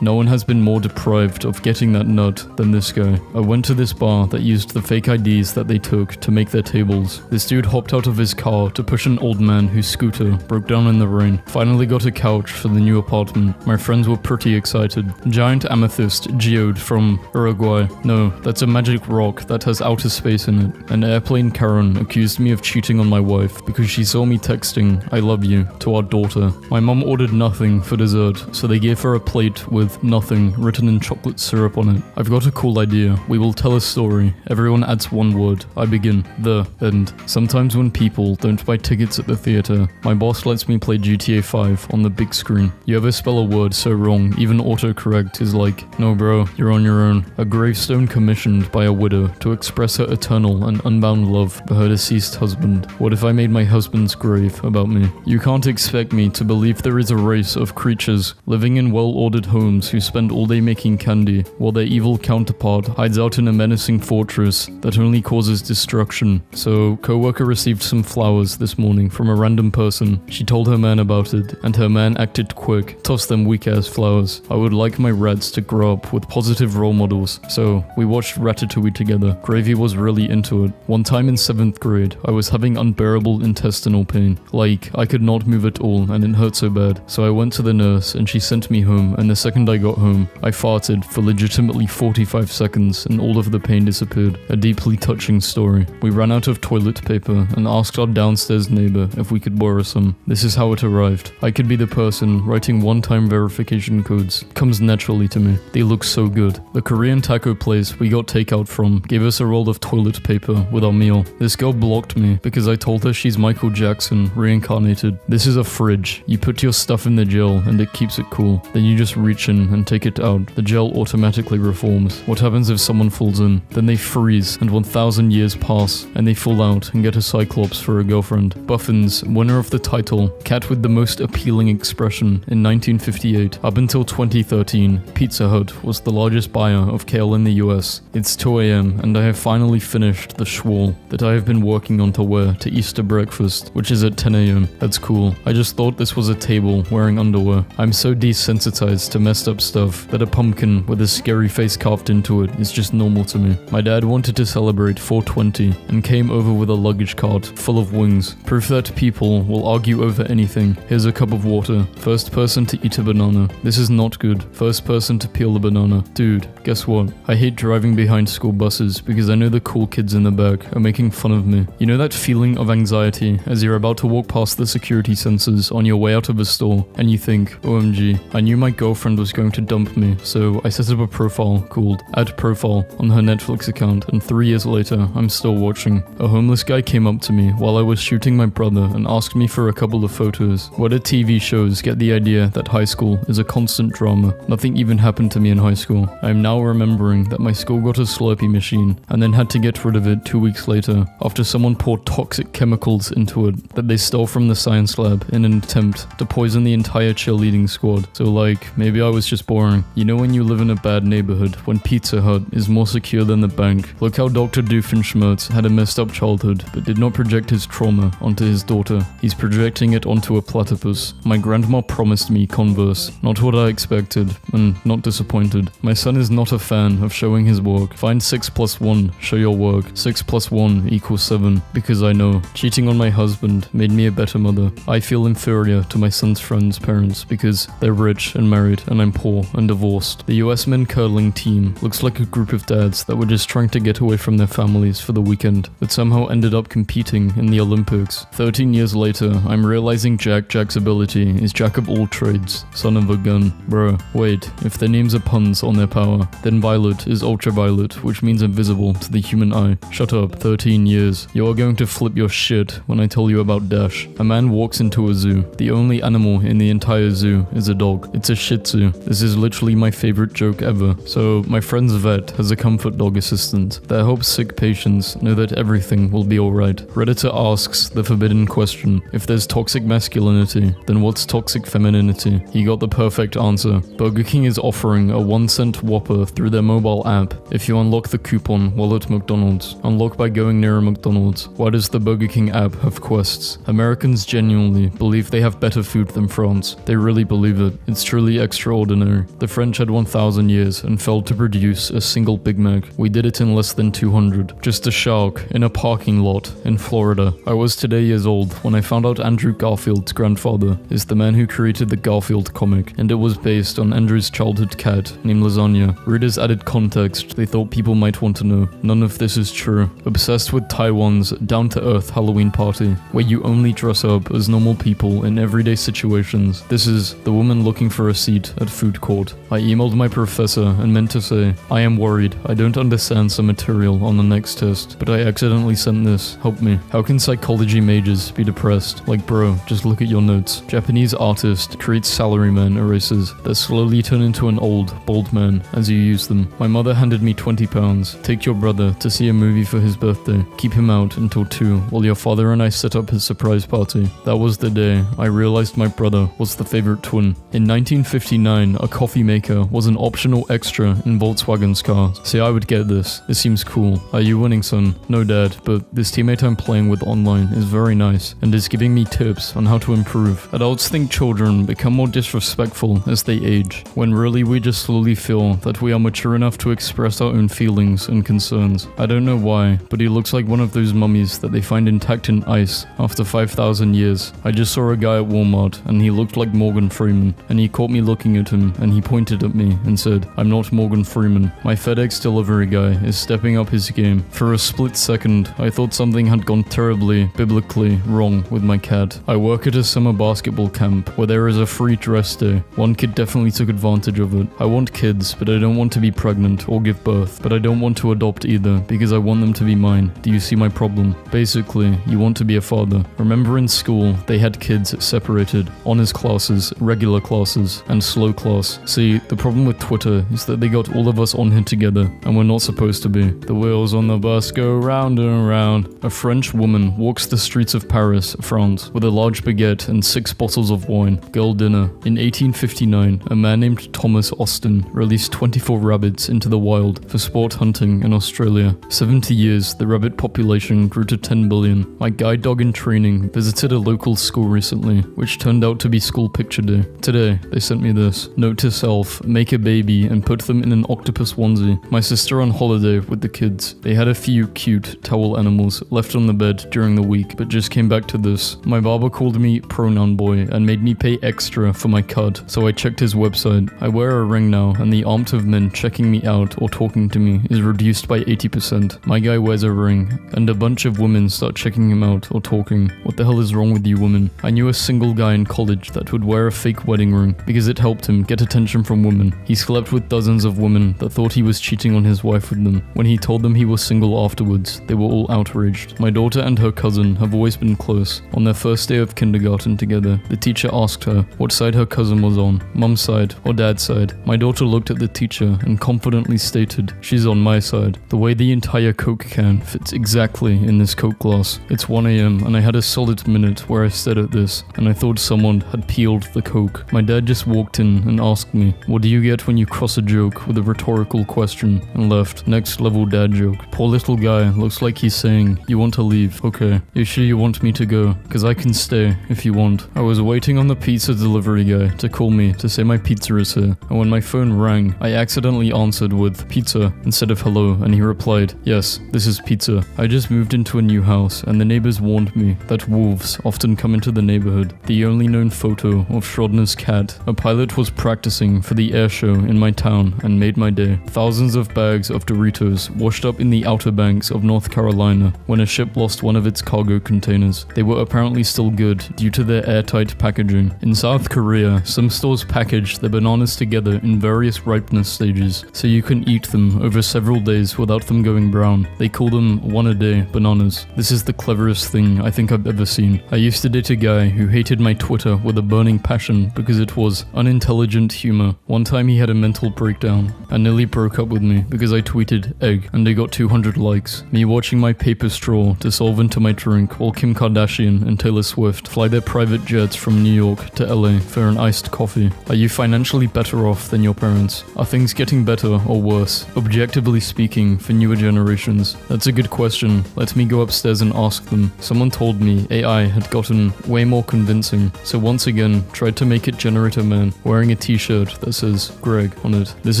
No one has been more deprived of getting that nut than this guy. I went to this bar that used the fake IDs that they took to make their tables. This dude hopped out of his car to push an old man whose scooter broke down in the rain. Finally got a couch for the new apartment. My friends were pretty excited. Giant amethyst geode from Uruguay. No, that's a magic rock that has outer space in it. An airplane Karen accused me of cheating on my wife because she saw me texting "I love you" to our daughter. My mom ordered nothing for dessert, so they gave her a plate with nothing written in chocolate syrup on it. I've got a cool idea. We will tell a story. Everyone adds one word. I begin. The end. Sometimes when people don't buy tickets at the theater, my boss lets me play GTA 5 on the big screen. You ever spell a word so wrong, even autocorrect is like, "No bro, you're on your own." A gravestone commissioned by a widow to express her eternal and unbound love for her deceased husband. What if I made my husband's grave about about me. You can't expect me to believe there is a race of creatures living in well-ordered homes who spend all day making candy, while their evil counterpart hides out in a menacing fortress that only causes destruction. So, coworker received some flowers this morning from a random person. She told her man about it, and her man acted quick, tossed them weak-ass flowers. I would like my rats to grow up with positive role models, so we watched Ratatouille together. Gravy was really into it. One time in 7th grade, I was having unbearable intestinal pain. Like, I could not move at all, and it hurt so bad. So I went to the nurse, and she sent me home, and the second I got home, I farted for legitimately 45 seconds, and all of the pain disappeared. A deeply touching story. We ran out of toilet paper, and asked our downstairs neighbor if we could borrow some. This is how it arrived. I could be the person writing one-time verification codes. Comes naturally to me. They look so good. The Korean taco place we got takeout from gave us a roll of toilet paper with our meal. This girl blocked me because I told her she's Michael Jackson reincarnated. This is a fridge. You put your stuff in the gel and it keeps it cool. Then you just reach in and take it out. The gel automatically reforms. What happens if someone falls in? Then they freeze and 1,000 years pass and they fall out and get a cyclops for a girlfriend. Buffins, winner of the title, cat with the most appealing expression in 1958. Up until 2013, Pizza Hut was the largest buyer of kale in the US. It's 2 a.m. and I have finally finished the schwal that I have been working on to wear to Easter breakfast, which is at 10 a.m. That's cool. I just thought this was a table wearing underwear. I'm so desensitized to messed up stuff that a pumpkin with a scary face carved into it is just normal to me. My dad wanted to celebrate 420 and came over with a luggage cart full of wings. Proof that people will argue over anything. Here's a cup of water. First person to eat a banana. This is not good. First person to peel the banana. Dude, guess what? I hate driving behind school buses because I know the cool kids in the back are making fun of me. You know that feeling of anxiety as you're about to walk past the security sensors on your way out of a store and you think, OMG, I knew my girlfriend was going to dump me, so I set up a profile called Add Profile on her Netflix account, and 3 years later, I'm still watching. A homeless guy came up to me while I was shooting my brother and asked me for a couple of photos. What do TV shows get the idea that high school is a constant drama? Nothing even happened to me in high school. I am now remembering that my school got a Slurpee machine and then had to get rid of it 2 weeks later after someone poured toxic chemicals into it that they stole from the science lab in an attempt to poison the entire cheerleading squad. So like, maybe I was just boring. You know when you live in a bad neighborhood, when Pizza Hut is more secure than the bank? Look how Dr. Doofenshmirtz had a messed up childhood, but did not project his trauma onto his daughter. He's projecting it onto a platypus. My grandma promised me Converse. Not what I expected, and not disappointed. My son is not a fan of showing his work. Find 6 + 1, show your work. 6 + 1 = 7, because I know. Cheating on my husband made me a better mother. I feel inferior to my son's friends' parents because they're rich and married and I'm poor and divorced. The US men curling team looks like a group of dads that were just trying to get away from their families for the weekend, that somehow ended up competing in the Olympics. 13 years later, I'm realizing Jack's ability is jack of all trades, son of a gun. Bruh, wait, if their names are puns on their power, then Violet is ultraviolet, which means invisible to the human eye. Shut up, 13 years. You are going to flip your shit when I tell you about Dash. A man walks into a zoo. The only animal in the entire zoo is a dog. It's a Shih Tzu. This is literally my favorite joke ever. So, my friend's vet has a comfort dog assistant that helps sick patients know that everything will be alright. Redditor asks the forbidden question. If there's toxic masculinity, then what's toxic femininity? He got the perfect answer. Burger King is offering a 1-cent Whopper through their mobile app if you unlock the coupon while at McDonald's. Unlock by going near a McDonald's. Why does the Burger King app have quests? Americans genuinely believe they have better food than France. They really believe it. It's truly extraordinary. The French had 1,000 years and failed to produce a single Big Mac. We did it in less than 200. Just a shark in a parking lot in Florida. I was today years old when I found out Andrew Garfield's grandfather is the man who created the Garfield comic, and it was based on Andrew's childhood cat named Lasagna. Readers added context they thought people might want to know. None of this is true. Obsessed with Taiwan's down-to-earth Halloween party, where you only dress up as normal people in everyday situations. This is the woman looking for a seat at food court. I emailed my professor and meant to say, I am worried. I don't understand some material on the next test, but I accidentally sent this. Help me. How can psychology majors be depressed? Like bro, just look at your notes. Japanese artist creates salaryman erasers that slowly turn into an old, bald man as you use them. My mother handed me £20. Take your brother to see a movie for his birthday. Keep him out until 2 while your father and I set up his surprise party. That was the day I realized my brother was the favorite twin. In 1959, a coffee maker was an optional extra in Volkswagen's cars. See, I would get this. It seems cool. Are you winning, son? No, Dad, but this teammate I'm playing with online is very nice and is giving me tips on how to improve. Adults think children become more disrespectful as they age, when really we just slowly feel that we are mature enough to express our own feelings and concerns. I don't know why, but he looks like one of those mummies that they find intact in ice after 5,000 years. I just saw a guy at Walmart and he looked like Morgan Freeman, and he caught me looking at him and he pointed at me and said, "I'm not Morgan Freeman." My FedEx delivery guy is stepping up his game. For a split second, I thought something had gone terribly, biblically wrong with my cat. I work at a summer basketball camp where there is a free dress day. One kid definitely took advantage of it. I want kids, but I don't want to be pregnant or give birth, but I don't want to adopt either because I want them to be mine. Do you see my problem? Basically, you want to be a father. Remember in school, they had kids separated. Honors classes, regular classes, and slow class. See, the problem with Twitter is that they got all of us on here together, and we're not supposed to be. The wheels on the bus go round and round. A French woman walks the streets of Paris, France, with a large baguette and 6 bottles of wine. Girl dinner. In 1859, a man named Thomas Austin released 24 rabbits into the wild for sport hunting in Australia. 70 years, the rabbit population grew to 10 billion. My guide dog in training visited a local school recently, which turned out to be school picture day. Today, they sent me this. Note to self, make a baby and put them in an octopus onesie. My sister on holiday with the kids. They had a few cute towel animals left on the bed during the week, but just came back to this. My barber called me pronoun boy and made me pay extra for my cut, so I checked his website. I wear a ring now, and the amount of men checking me out or talking to me is reduced by 80%. My guy wears a ring, and a bunch of women start checking him out or talking. What the hell is wrong with you women? I knew a single guy in college that would wear a fake wedding ring because it helped him get attention from women. He slept with dozens of women that thought he was cheating on his wife with them. When he told them he was single afterwards, they were all outraged. My daughter and her cousin have always been close. On their first day of kindergarten together, the teacher asked her what side her cousin was on, mum's side or dad's side. My daughter looked at the teacher and confidently stated, "She's on my side." The way the entire Coke can fits exactly in this Coke glass. It's 1 a.m. and I had a solid minute where I stared at this and I thought someone had peeled the Coke. My dad just walked in and asked me, "What do you get when you cross a joke with a rhetorical question?" and left. Next level dad joke. Poor little guy looks like he's saying, "You want to leave? Okay. You sure you want me to go? Cause I can stay if you want." I was waiting on the pizza delivery guy to call me to say my pizza is here, and when my phone rang, I accidentally answered with pizza instead of hello, and he replied, "Yes, this is pizza." I just moved into a new house, and the neighbors warned me that wolves often come into the neighborhood. The only known photo of Schrodner's cat, a pilot was practicing for the air show in my town and made my day. Thousands of bags of Doritos washed up in the Outer Banks of North Carolina when a ship lost one of its cargo containers. They were apparently still good due to their airtight packaging. In South Korea, some stores package their bananas together in various ripeness stages, so you can eat them over several days without them going brown. They call them one-a-day bananas. This is the cleverest thing I think I've ever seen. I used to date a guy who hated my Twitter with a burning passion because it was unintelligent humor. One time he had a mental breakdown and nearly broke up with me because I tweeted egg and I got 200 likes. Me watching my paper straw dissolve into my drink while Kim Kardashian and Taylor Swift fly their private jets from New York to LA for an iced coffee. Are you financially better off than your parents? Are things getting better or worse, objectively speaking, for newer generations? That's a good question. Let me go upstairs and ask them. Someone told me AI had gotten way more convincing, so once again tried to make it generate a man wearing a t-shirt that says Greg on it. This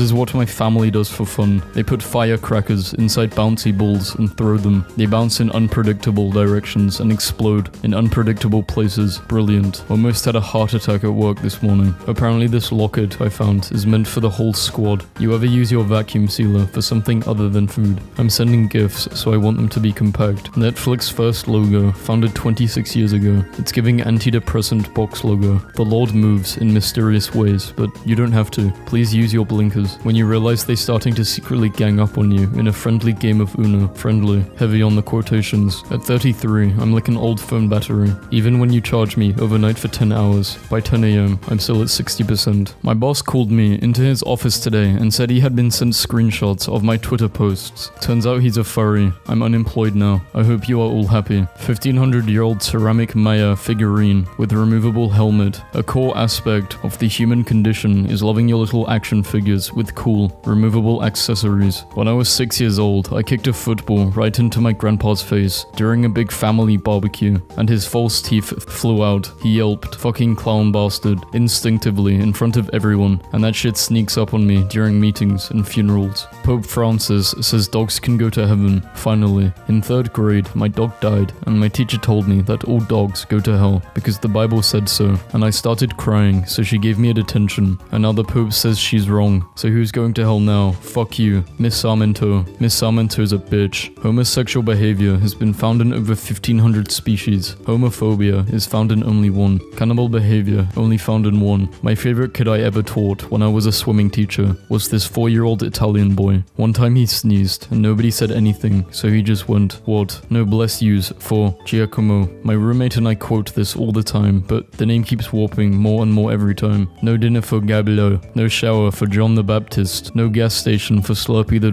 is what my family does for fun. They put firecrackers inside bouncy balls and throw them. They bounce in unpredictable directions and explode in unpredictable places. Brilliant. Almost had a heart attack at work this morning. Apparently this locket I found is meant for the whole squad. You ever use your vacuum sealer for something other than food? I'm sending gifts, so I want them to be compact. Netflix first logo, founded 26 years ago. It's giving antidepressant box logo. The Lord moves in mysterious ways, but you don't have to. Please use your blinkers. When you realize they're starting to secretly gang up on you in a friendly game of Uno. Friendly. Heavy on the quotations. At 33, I'm like an old phone battery. Even when you charge me overnight for 10 hours, by 10 a.m., I'm still at 60%. My boss called me into his office today and said he had been sent screenshots of my Twitter posts. Turns out he's a furry. I'm unemployed now. I hope you are all happy. 1500-year-old 4-year-old ceramic Maya figurine with removable helmet. A core aspect of the human condition is loving your little action figures with cool, removable accessories. When I was 6 years old, I kicked a football right into my grandpa's face during a big family barbecue, and his false teeth flew out. He yelped, "Fucking clown bastard," instinctively in front of everyone, and that shit sneaks up on me during meetings and funerals. Pope Francis says dogs can go to heaven. Finally, in 3rd grade, my dog died, and my teacher told me that all dogs go to hell because the Bible said so, and I started crying, so she gave me a detention, and now the Pope says she's wrong. So who's going to hell now? Fuck you, Miss Sarmento. Miss Sarmento's a bitch. Homosexual behavior has been found in over 1,500 species. Homophobia is found in only 1. Cannibal behavior only found in 1. My favorite kid I ever taught when I was a swimming teacher was this 4-year-old Italian boy. One time he sneezed and nobody said anything, so he just went, "What? No bless yous for Giacomo." My roommate and I quote this all the time, but the name keeps warping more and more every time. No dinner for Gabilo, no shower for John the Baptist, no gas station for Slurpee the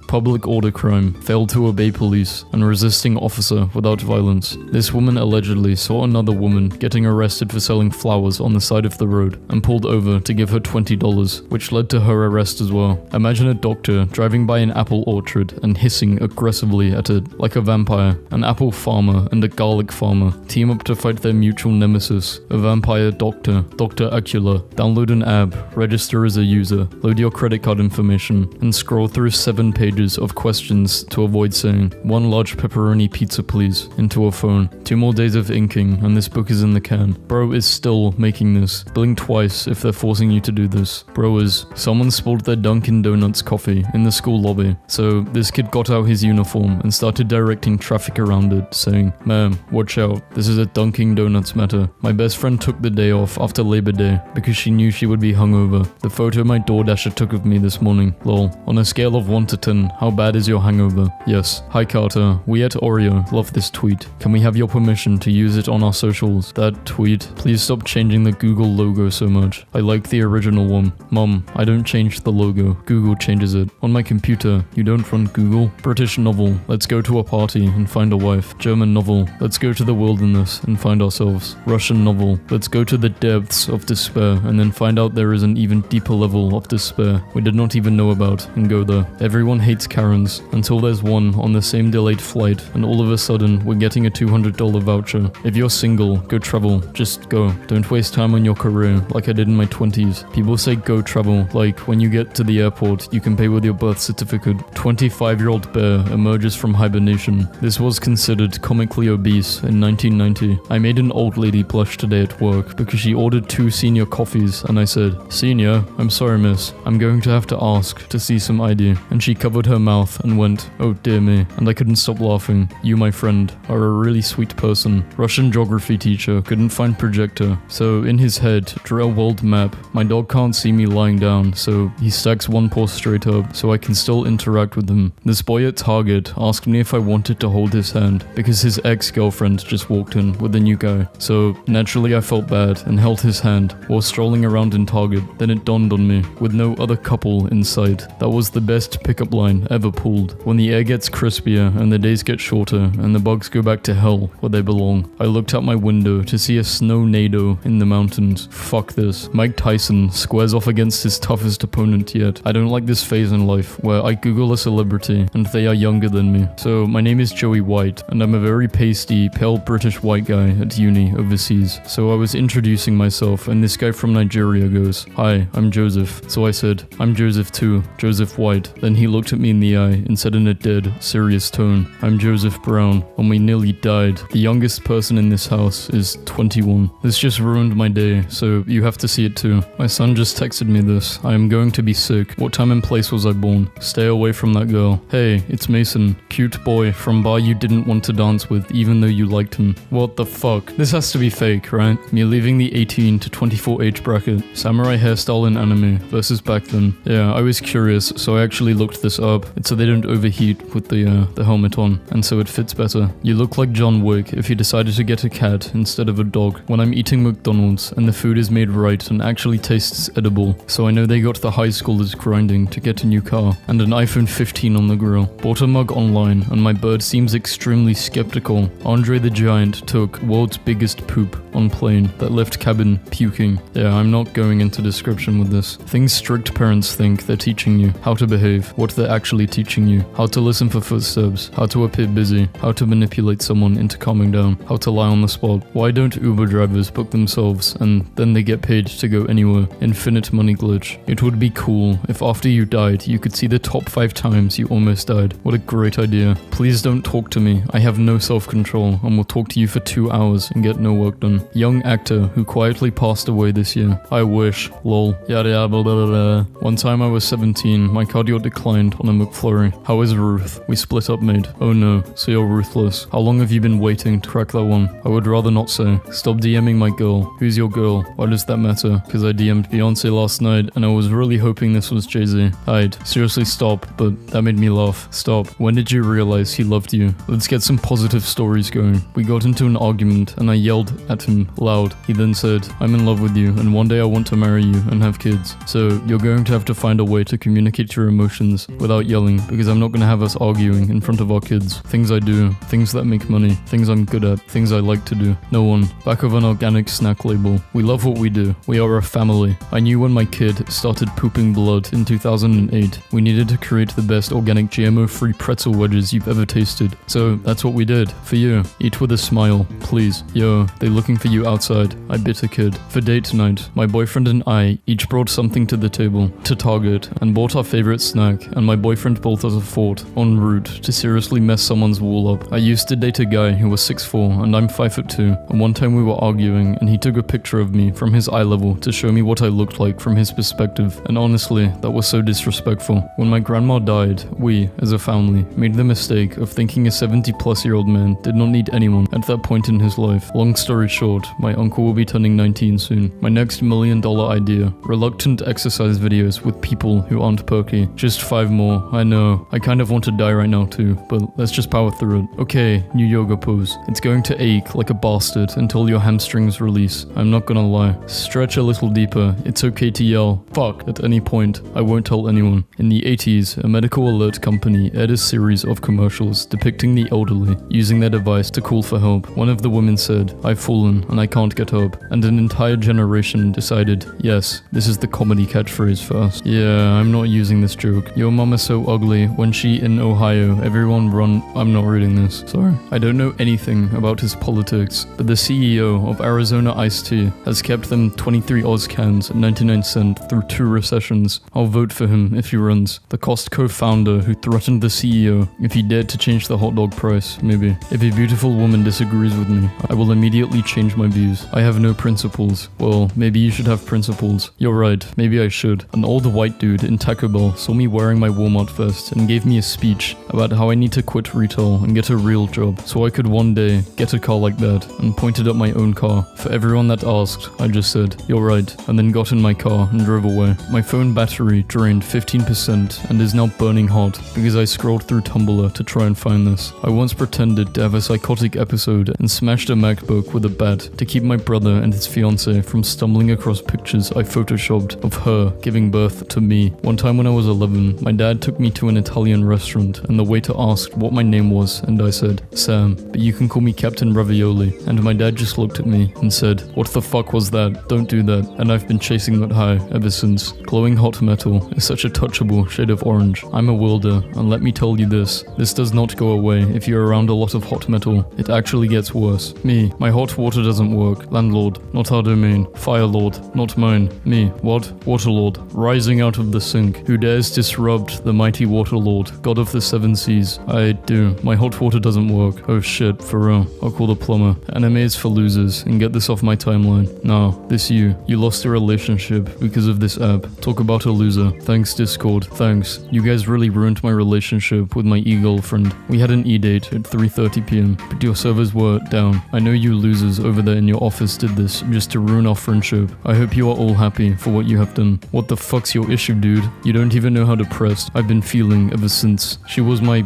public order crime, failed to obey police, and resisting officer without violence. This woman allegedly saw another woman getting arrested for selling flowers on the side of the road and pulled over to give her $20, which led to her arrest as well. Imagine a doctor driving by an apple orchard and hissing aggressively at it like a vampire. An apple farmer and a garlic farmer team up to fight their mutual nemesis, a vampire doctor, Dr. Acula. Download an app, register as a user, load your credit card information, and scroll through 7 pages of questions to avoid saying, "1 large pepperoni pizza please," into a phone. 2 more days of inking and this book is in the can. Bro is still making this. Blink twice if they're forcing you to do this. Bro is, someone spilled their Dunkin' Donuts coffee in the school lobby. So this kid got out his uniform and started directing traffic around it, saying, "Ma'am, watch out, this is a Dunkin' Donuts matter." My best friend took the day off after Labor Day because she knew she would be hungover. The photo my DoorDasher took of me this morning. Lol. On a scale of 1 to 10, how bad is your hangover? Yes. Hi Carter, we at Oreo love this tweet. Can we have your permission to use it on our socials? That tweet. Please stop changing the Google logo so much. I like the original one. Mom, I don't change the logo. Google changes it. On my computer, you don't run Google. British novel. Let's go to a party and find a wife. German novel. Let's go to the wilderness and find ourselves. Russian novel. Let's go to the depths of despair and then find out there is an even deeper level of despair we did not even know about and go there. Everyone hates Karens until there's one on the same delayed flight and all of a sudden we're getting a $200 voucher. If you're single, go travel. Just go. Don't waste time on your career like I did in my 20s. People say go travel, like when you get to the airport, you can pay with your birth certificate. 25-year-old bear emerges from hibernation. This was considered comically obese in 1990. I made an old lady blush today at work because she ordered 2 senior coffees and I said, "Senior, I'm sorry miss, I'm going to have to ask to see some ID." And she covered her mouth and went, "Oh dear me," and I couldn't stop laughing. You, my friend, are a really sweet person. Russian geography teacher couldn't find projector, so in his head, drew a world map. My dog can't see me lying down, so he stacks one paw straight up so I can still interact with him. This boy at Target asked me if I wanted to hold his hand because his ex-girlfriend just walked in with a new guy. So naturally I felt bad and held his hand while strolling around in Target. Then it dawned on me, with no other couple in sight, that was the best pickup line ever pulled. When the air gets crispier and the days get shorter and the bugs go back to hell where they belong, I looked out my window to see a snow-nado in the mountains. Fuck this. Mike Tyson squares off against his toughest opponent yet. I don't like this phase in life where I Google a celebrity and they are younger than me. So my name is Joey White and I'm a very pasty, pale British white guy at uni overseas. So I was introducing myself and this guy from Nigeria goes, "Hi, I'm Joseph." So I said, "I'm Joseph too, Joseph White." Then he looked at me in the eye and said in a dead, serious tone, "I'm Joseph Brown." When we nearly died. The youngest person in this house is 21. This just ruined my day, so you have to see it too. My son just texted me this. "I am going to be sick. What time and place was I born? Stay away from that girl." Hey, it's Mason. Cute boy from bar you didn't want to dance with even though you liked him. What the fuck? This has to be fake, right? Me leaving the 18 to 24 age bracket. Samurai hairstyle in anime versus back then. Yeah, I was curious, so I actually looked this up. It's so they don't overheat with the helmet on, and so it fits better. You look like John Wick like if he decided to get a cat instead of a dog. When I'm eating McDonald's and the food is made right and actually tastes edible, so I know they got the high schoolers grinding to get a new car and an iPhone 15 on the grill. Bought a mug online and my bird seems extremely skeptical. Andre the Giant took world's biggest poop on plane that left cabin puking. Yeah, I'm not going into description with this. Things strict parents think they're teaching you: how to behave, what they're actually teaching you, how to listen for footsteps, how to appear busy, how to manipulate someone into calming down, how to lie on the spot. Why don't Uber drivers book themselves and then they get paid to go anywhere? Infinite money glitch. It would be cool if after you died you could see the top 5 times you almost died. What a great idea. Please don't talk to me. I have no self-control and will talk to you for 2 hours and get no work done. Young actor who quietly passed away this year. I wish. Lol. Yada yada blah blah blah. One time I was 17, my cardio declined on a McFlurry. How is Ruth? We split up, mate. Oh no, so you're ruthless. How long have you been waiting to crack that one? I would rather not say. Stop DMing my girl. Who's your girl? Why does that matter? Because I DM'd Beyonce last night and I was really hoping this was Jay-Z. I'd seriously stop, but that made me laugh. Stop. When did you realize he loved you? Let's get some positive stories going. We got into an argument and I yelled at him loud. He then said, I'm in love with you and one day I want to marry you and have kids. So you're going to have to find a way to communicate your emotions without yelling, because I'm not going to have us arguing in front of our kids. Things I do, things that make money, things I'm good at, things I like to do. No one. Back of an organic snack label. We love what we do. We are a family. I knew when my kid started pooping blood in 2008, we needed to create the best organic GMO-free pretzel wedges you've ever tasted. So that's what we did. For you. Eat with a smile, please. Yo, they looking for you outside. I bit a kid. For date night, my boyfriend and I each brought something to the table, to Target, and bought our favorite snack, and my boyfriend built us a fort en route to seriously mess someone's wall up. I used to date a guy who was 6'4", and I'm 5'2", and one time we were arguing and he took a picture of me from his eye level to show me what I looked like from his perspective, and honestly, that was so disrespectful. When my grandma died, we, as a family, made the mistake of thinking a 70-plus-year-old man did not need anyone at that point in his life. Long story short, my uncle will be turning 19 soon. My next $1 million idea: reluctant exercise videos with people who aren't perky. Just 5 more. I know. I kind of want to die right now too, but let's just power through it. Okay, new yoga pose. It's going to ache like a bastard until your hamstrings release. I'm not gonna lie. Stretch a little deeper. It's okay to yell "fuck" at any point. I won't tell anyone. In the 80s, a medical alert company aired a series of commercials depicting the elderly using their device to call for help. One of the women said, "I've fallen and I can't get up." And an entire generation decided, yes, this is the comedy catchphrase for us. Yeah, I'm not using this joke. Your mom is so ugly. When she in Ohio, everyone run. I'm not reading this. Sorry. I don't know anything about his politics, but the CEO of Arizona Iced Tea has kept them 23 Oz cans at 99 cents through 2 recessions. I'll vote for him if he runs. The Costco founder who threatened the CEO if he dared to change the hot dog price, maybe. If a beautiful woman disagrees with me, I will immediately change my views. I have no principles. Well, maybe you should have principles. You're right, maybe I should. An old white dude in Taco Bell saw me wearing my Walmart vest and gave me a speech about how I need to quit retail and get a real job so I could one day get a car like that, and pointed at my own car. For everyone that asked, I just said, "You're right," and then got in my car and drove away. My phone battery drained 15% and is now burning hot because I scrolled through Tumblr to try and find this. I once pretended to have a psychotic episode and smashed a MacBook with a bat to keep my brother and his fiance from stumbling across pictures I photoshopped of her giving birth to me. One time when I was 11, my dad took me to an Italian restaurant and the waiter asked what my name was, and I said, "Sam, but you can call me Captain Ravioli." And my dad just looked at me and said, "What the fuck was that? Don't do that." And I've been chasing that high ever since. Glowing hot metal is such a touchable shade of orange. I'm a wielder, and let me tell you this does not go away if you're around a lot of hot metal. It actually gets worse. Me, my hot water doesn't work. Landlord, not our domain. Fire lord, not mine. Me, what? Waterlord, rising out of the sink. Who dares disrupt the mighty Waterlord, god of the 7 seas? I do. My hot water doesn't work. Oh shit, for real. I'll call the plumber. Anime is for losers, and get this off my timeline. Nah, this you lost a relationship because of this app. Talk about a loser. Thanks Discord. Thanks. You guys really ruined my relationship with my e-girlfriend. We had an e-date at 3:30 p.m, but your servers were down. I know you losers over there in your office did this just to ruin our friendship. I hope you are all happy for what you have done. What the fuck's your issue, dude? You don't even know how depressed I've been feeling ever since. She was my...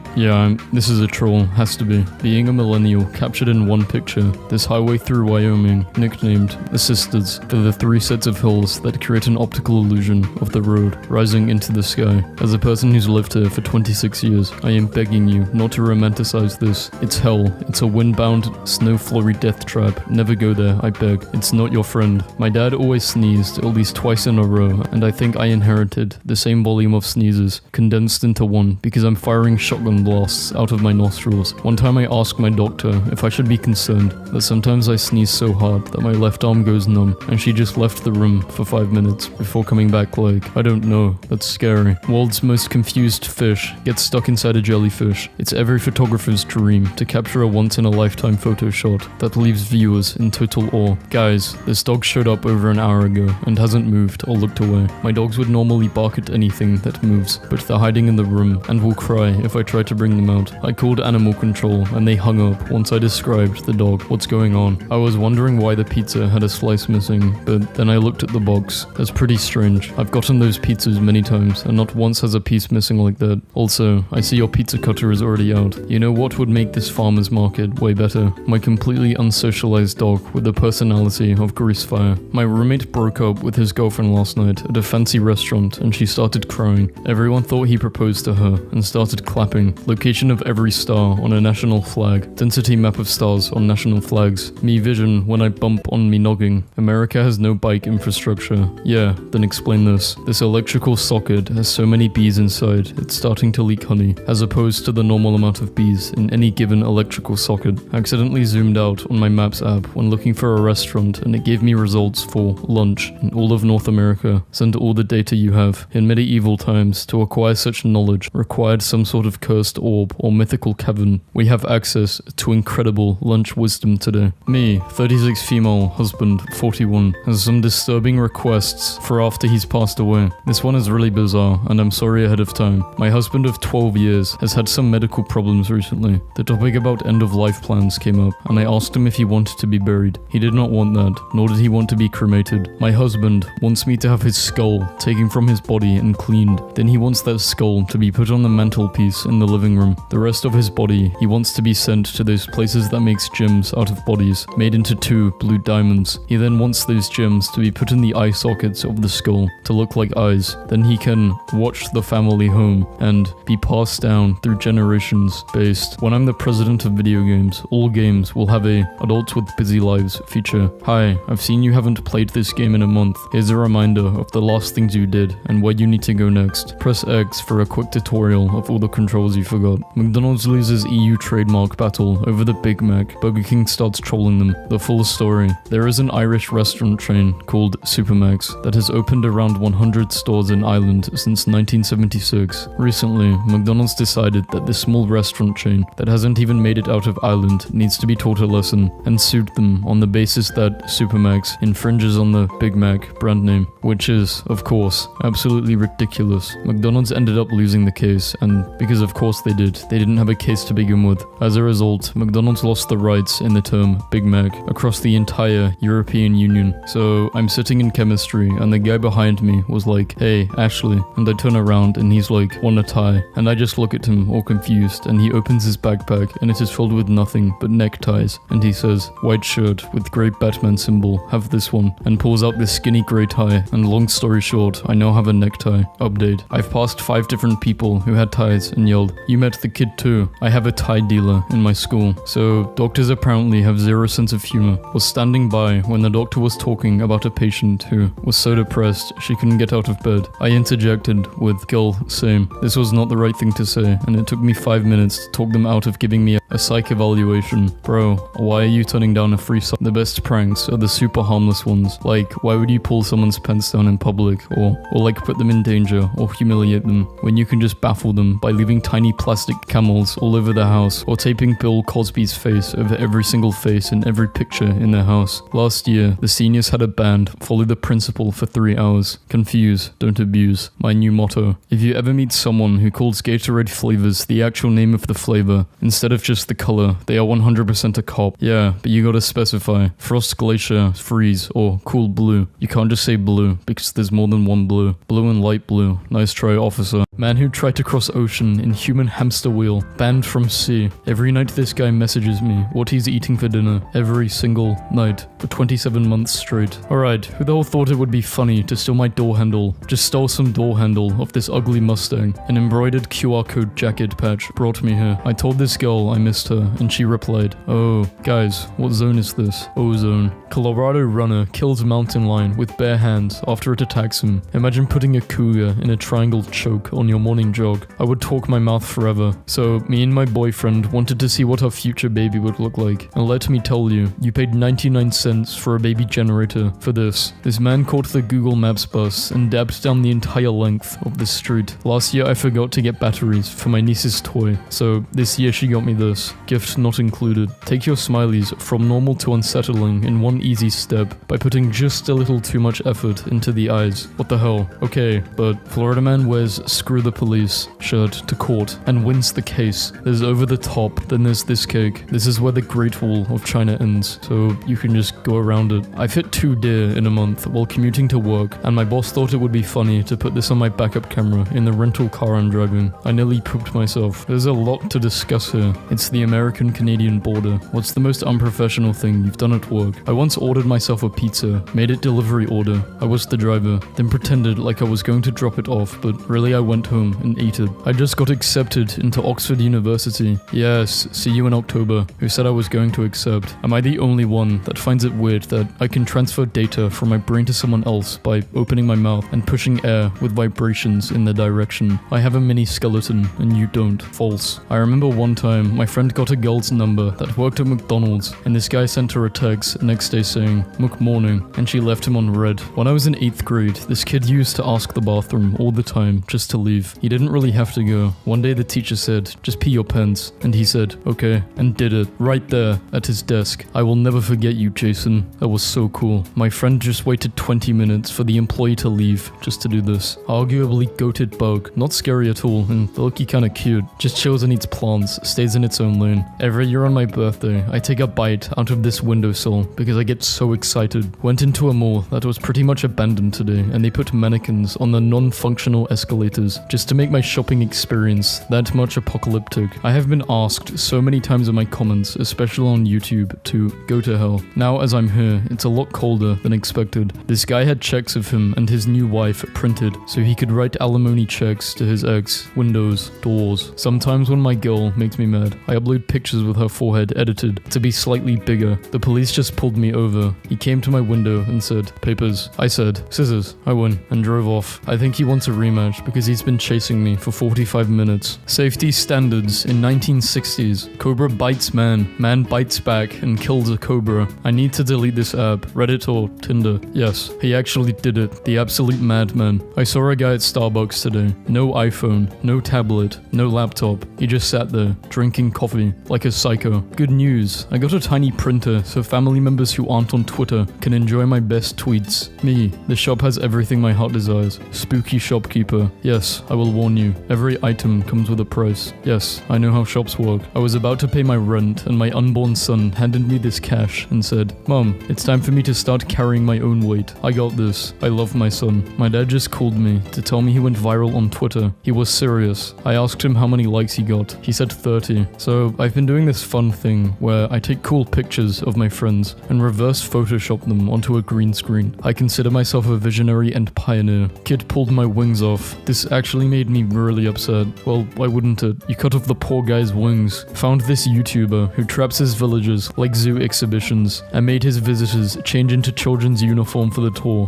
this is a troll. Has to be. Being a millennial millennial captured in one picture. This highway through Wyoming, nicknamed the Sisters, for the 3 sets of hills that create an optical illusion of the road rising into the sky. As a person who's lived here for 26 years, I am begging you not to romanticize this. It's hell. It's a wind-bound, snow-flurry death trap. Never go there, I beg. It's not your friend. My dad always sneezed at least twice in a row, and I think I inherited the same volume of sneezes, condensed into one, because I'm firing shotgun blasts out of my nostrils. One time I asked my doctor if I should be concerned that sometimes I sneeze so hard that my left arm goes numb, and she just left the room for 5 minutes before coming back like, I don't know, that's scary. World's most confused fish gets stuck inside a jellyfish. It's every photographer's dream to capture a once-in-a-lifetime photo shot that leaves viewers in total awe. Guys, this dog showed up over an hour ago and hasn't moved or looked away. My dogs would normally bark at anything that moves, but they're hiding in the room and will cry if I try to bring them out. I called animal control and they hung up once I described the dog. What's going on? I was wondering why the pizza had a slice missing, but then I looked at the box. That's pretty strange. I've gotten those pizzas many times and not once has a piece missing like that. Also, I see your pizza cutter is already out. You know what would make this farmer's market way better? My completely unsocialized dog with the personality of grease fire. My roommate broke up with his girlfriend last night at a fancy restaurant and she started crying. Everyone thought he proposed to her and started clapping. Location of every star on a national flag. Density map of stars on national flags. Me vision when I bump on me nogging. America has no bike infrastructure. Yeah, then explain this. This electrical socket has so many bees inside, it's starting to leak honey, as opposed to the normal amount of bees in any given electrical socket. I accidentally zoomed out on my Maps app when looking for a restaurant and it gave me results for lunch in all of North America. Send all the data you have. In medieval times, to acquire such knowledge required some sort of cursed orb or mythical cavern. We have access to incredible lunch wisdom today. Me, 36 female, husband, 41, has some disturbing requests for after he's passed away. This one is really bizarre and I'm sorry ahead of time. My husband of 12 years has had some medical problems recently. The topic about end-of-life plans came up and I asked him if he wanted to be buried. He did not want that, nor did he want to be cremated. My husband wants me to have his skull taken from his body and cleaned. Then he wants that skull to be put on the mantelpiece in the living room. The rest of his body he wants to be sent to those places that makes gems out of bodies, made into 2 blue diamonds. He then wants those gems to be put in the eye sockets of the skull to look like eyes. Then he can watch the family home and be passed down through generations based. When I'm the president of video games, all games will have a adults with busy lives feature. Hi, I've seen you haven't played this game in a month. Here's a reminder of the last things you did and where you need to go next. Press X for a quick tutorial of all the controls you forgot. McDonald's loses EU trademark battle over the Big Mac. Burger King starts trolling them. The full story. There is an Irish restaurant chain called Supermacs that has opened around 100 stores in Ireland since 1976. Recently, McDonald's decided that this small restaurant chain that hasn't even made it out of Ireland needs to be taught a lesson and sued them on the basis that Supermacs infringes on the Big Mac brand name, which is, of course, absolutely ridiculous. McDonald's ended up losing the case, and because of course they didn't have a case to begin with. As a result, McDonald's lost the rights in the term Big Mac across the entire European Union. So I'm sitting in chemistry and the guy behind me was like, hey, Ashley, and I turn around and he's like, want a tie? And I just look at him all confused and he opens his backpack and it is filled with nothing but neckties and he says, white shirt with grey Batman symbol, have this one, and pulls out this skinny grey tie. And long story short, I now have a necktie. Update. I've passed 5 different people who had ties and yelled, you met the kid too. I have a tie dealer in my school. So doctors apparently have zero sense of humor. Was standing by when the doctor was talking about a patient who was so depressed she couldn't get out of bed. I interjected with, girl, same. This was not the right thing to say and it took me 5 minutes to talk them out of giving me a psych evaluation. Bro, why are you turning down a free song? The best pranks are the super harmless ones. Like, why would you pull someone's pants down in public or like put them in danger or humiliate them when you can just baffle them by leaving tiny plastic camels all over the house or taping Bill Cosby's face over every single face in every picture in their house. Last year, the seniors had a band follow the principal for 3 hours. Confuse, don't abuse. My new motto. If you ever meet someone who calls Gatorade flavors the actual name of the flavor instead of just the color, they are 100% a cop. Yeah, but you gotta specify. Frost Glacier, Freeze, or Cool Blue. You can't just say blue because there's more than one blue. Blue and light blue. Nice try, officer. Man who tried to cross ocean in human hamster wheel, banned from sea. Every night this guy messages me what he's eating for dinner. Every single night. For 27 months straight. Alright, who the hell thought it would be funny to steal my door handle? Just stole some door handle off this ugly Mustang. An embroidered QR code jacket patch brought me here. I told this girl I missed her, and she replied, "Oh, guys, what zone is this?" Ozone. Colorado runner kills mountain lion with bare hands after it attacks him. Imagine putting a cougar in a triangle choke on your morning jog. I would talk my mouth forever. So, me and my boyfriend wanted to see what our future baby would look like. And let me tell you, you paid 99 cents for a baby generator for this. This man caught the Google Maps bus and dabbed down the entire length of the street. Last year I forgot to get batteries for my niece's toy. So, this year she got me this. Gift not included. Take your smileys from normal to unsettling in one easy step by putting just a little too much effort into the eyes. What the hell? Okay, but Florida man wears screw the police shirt to court and wins the case. There's over the top, then there's this cake. This is where the Great Wall of China ends, so you can just go around it. I've hit 2 deer in a month while commuting to work, and my boss thought it would be funny to put this on my backup camera in the rental car I'm driving. I nearly pooped myself. There's a lot to discuss here. It's the American-Canadian border. What's the most unprofessional thing you've done at work? I once ordered myself a pizza, made it delivery order. I was the driver, then pretended like I was going to drop it off, but really I went home and ate it. I just got accepted into Oxford University. Yes, see you in October. Who said I was going to accept? Am I the only one that finds it weird that I can transfer data from my brain to someone else by opening my mouth and pushing air with vibrations in their direction? I have a mini skeleton and you don't. False. I remember one time my friend got a girl's number that worked at McDonald's, and this guy sent her a text next day saying, "McMorning," and she left him on red. When I was in 8th grade, this kid used to ask the bathroom all the time just to leave. He didn't really have to go. One day the teacher said, "Just pee your pants," and he said, "Okay," and did it right there at his desk. I will never forget you, Jason. That was so cool. My friend just waited 20 minutes for the employee to leave just to do this. Arguably goated bug. Not scary at all, and low-key kinda cute. Just chills and eats plants, stays in its own lane. Every year on my birthday, I take a bite out of this windowsill because I get so excited. Went into a mall that was pretty much abandoned today, and they put mannequins on the non-functional escalators just to make my shopping experience that much apocalyptic. I have been asked so many times in my comments, especially on YouTube, to go to hell. Now as I'm here, it's a lot colder than expected. This guy had checks of him and his new wife printed so he could write alimony checks to his ex, windows, doors. Sometimes when my girl makes me mad, I upload pictures with her forehead edited to be slightly bigger. The police just pulled me over. He came to my window and said, "Papers." I said, "Scissors." I won and drove off. I think he wants a rematch because he's been chasing me for 45 minutes. Safety standards in 1960s. Cobra bites man. Man bites back and kills a cobra. I need to delete this app. Reddit or Tinder. Yes, he actually did it. The absolute madman. I saw a guy at Starbucks today. No iPhone, no tablet, no laptop. He just sat there, drinking coffee, like a psycho. Good news. I got a tiny printer so family members who aren't on Twitter can enjoy my best tweets. Me. The shop has everything my heart desires. Spooky shopkeeper. Yes, I will warn you. Every item comes with a price. Yes, I know how shops work. I was about to pay my rent and my unborn son handed me this cash and said, "Mom, it's time for me to start carrying my own weight. I got this. I love my son." My dad just called me to tell me he went viral on Twitter. He was serious. I asked him how many likes he got. He said 30. So I've been doing this fun thing where I take cool pictures of my friends and reverse Photoshop them onto a green screen. I consider myself a visionary and pioneer. Kid pulled my wings off. This actually made me really upset. Well, why wouldn't it? You cut off the poor guy's wings. Found this YouTuber who traps his villagers like zoo exhibitions and made his visitors change into children's uniform for the tour.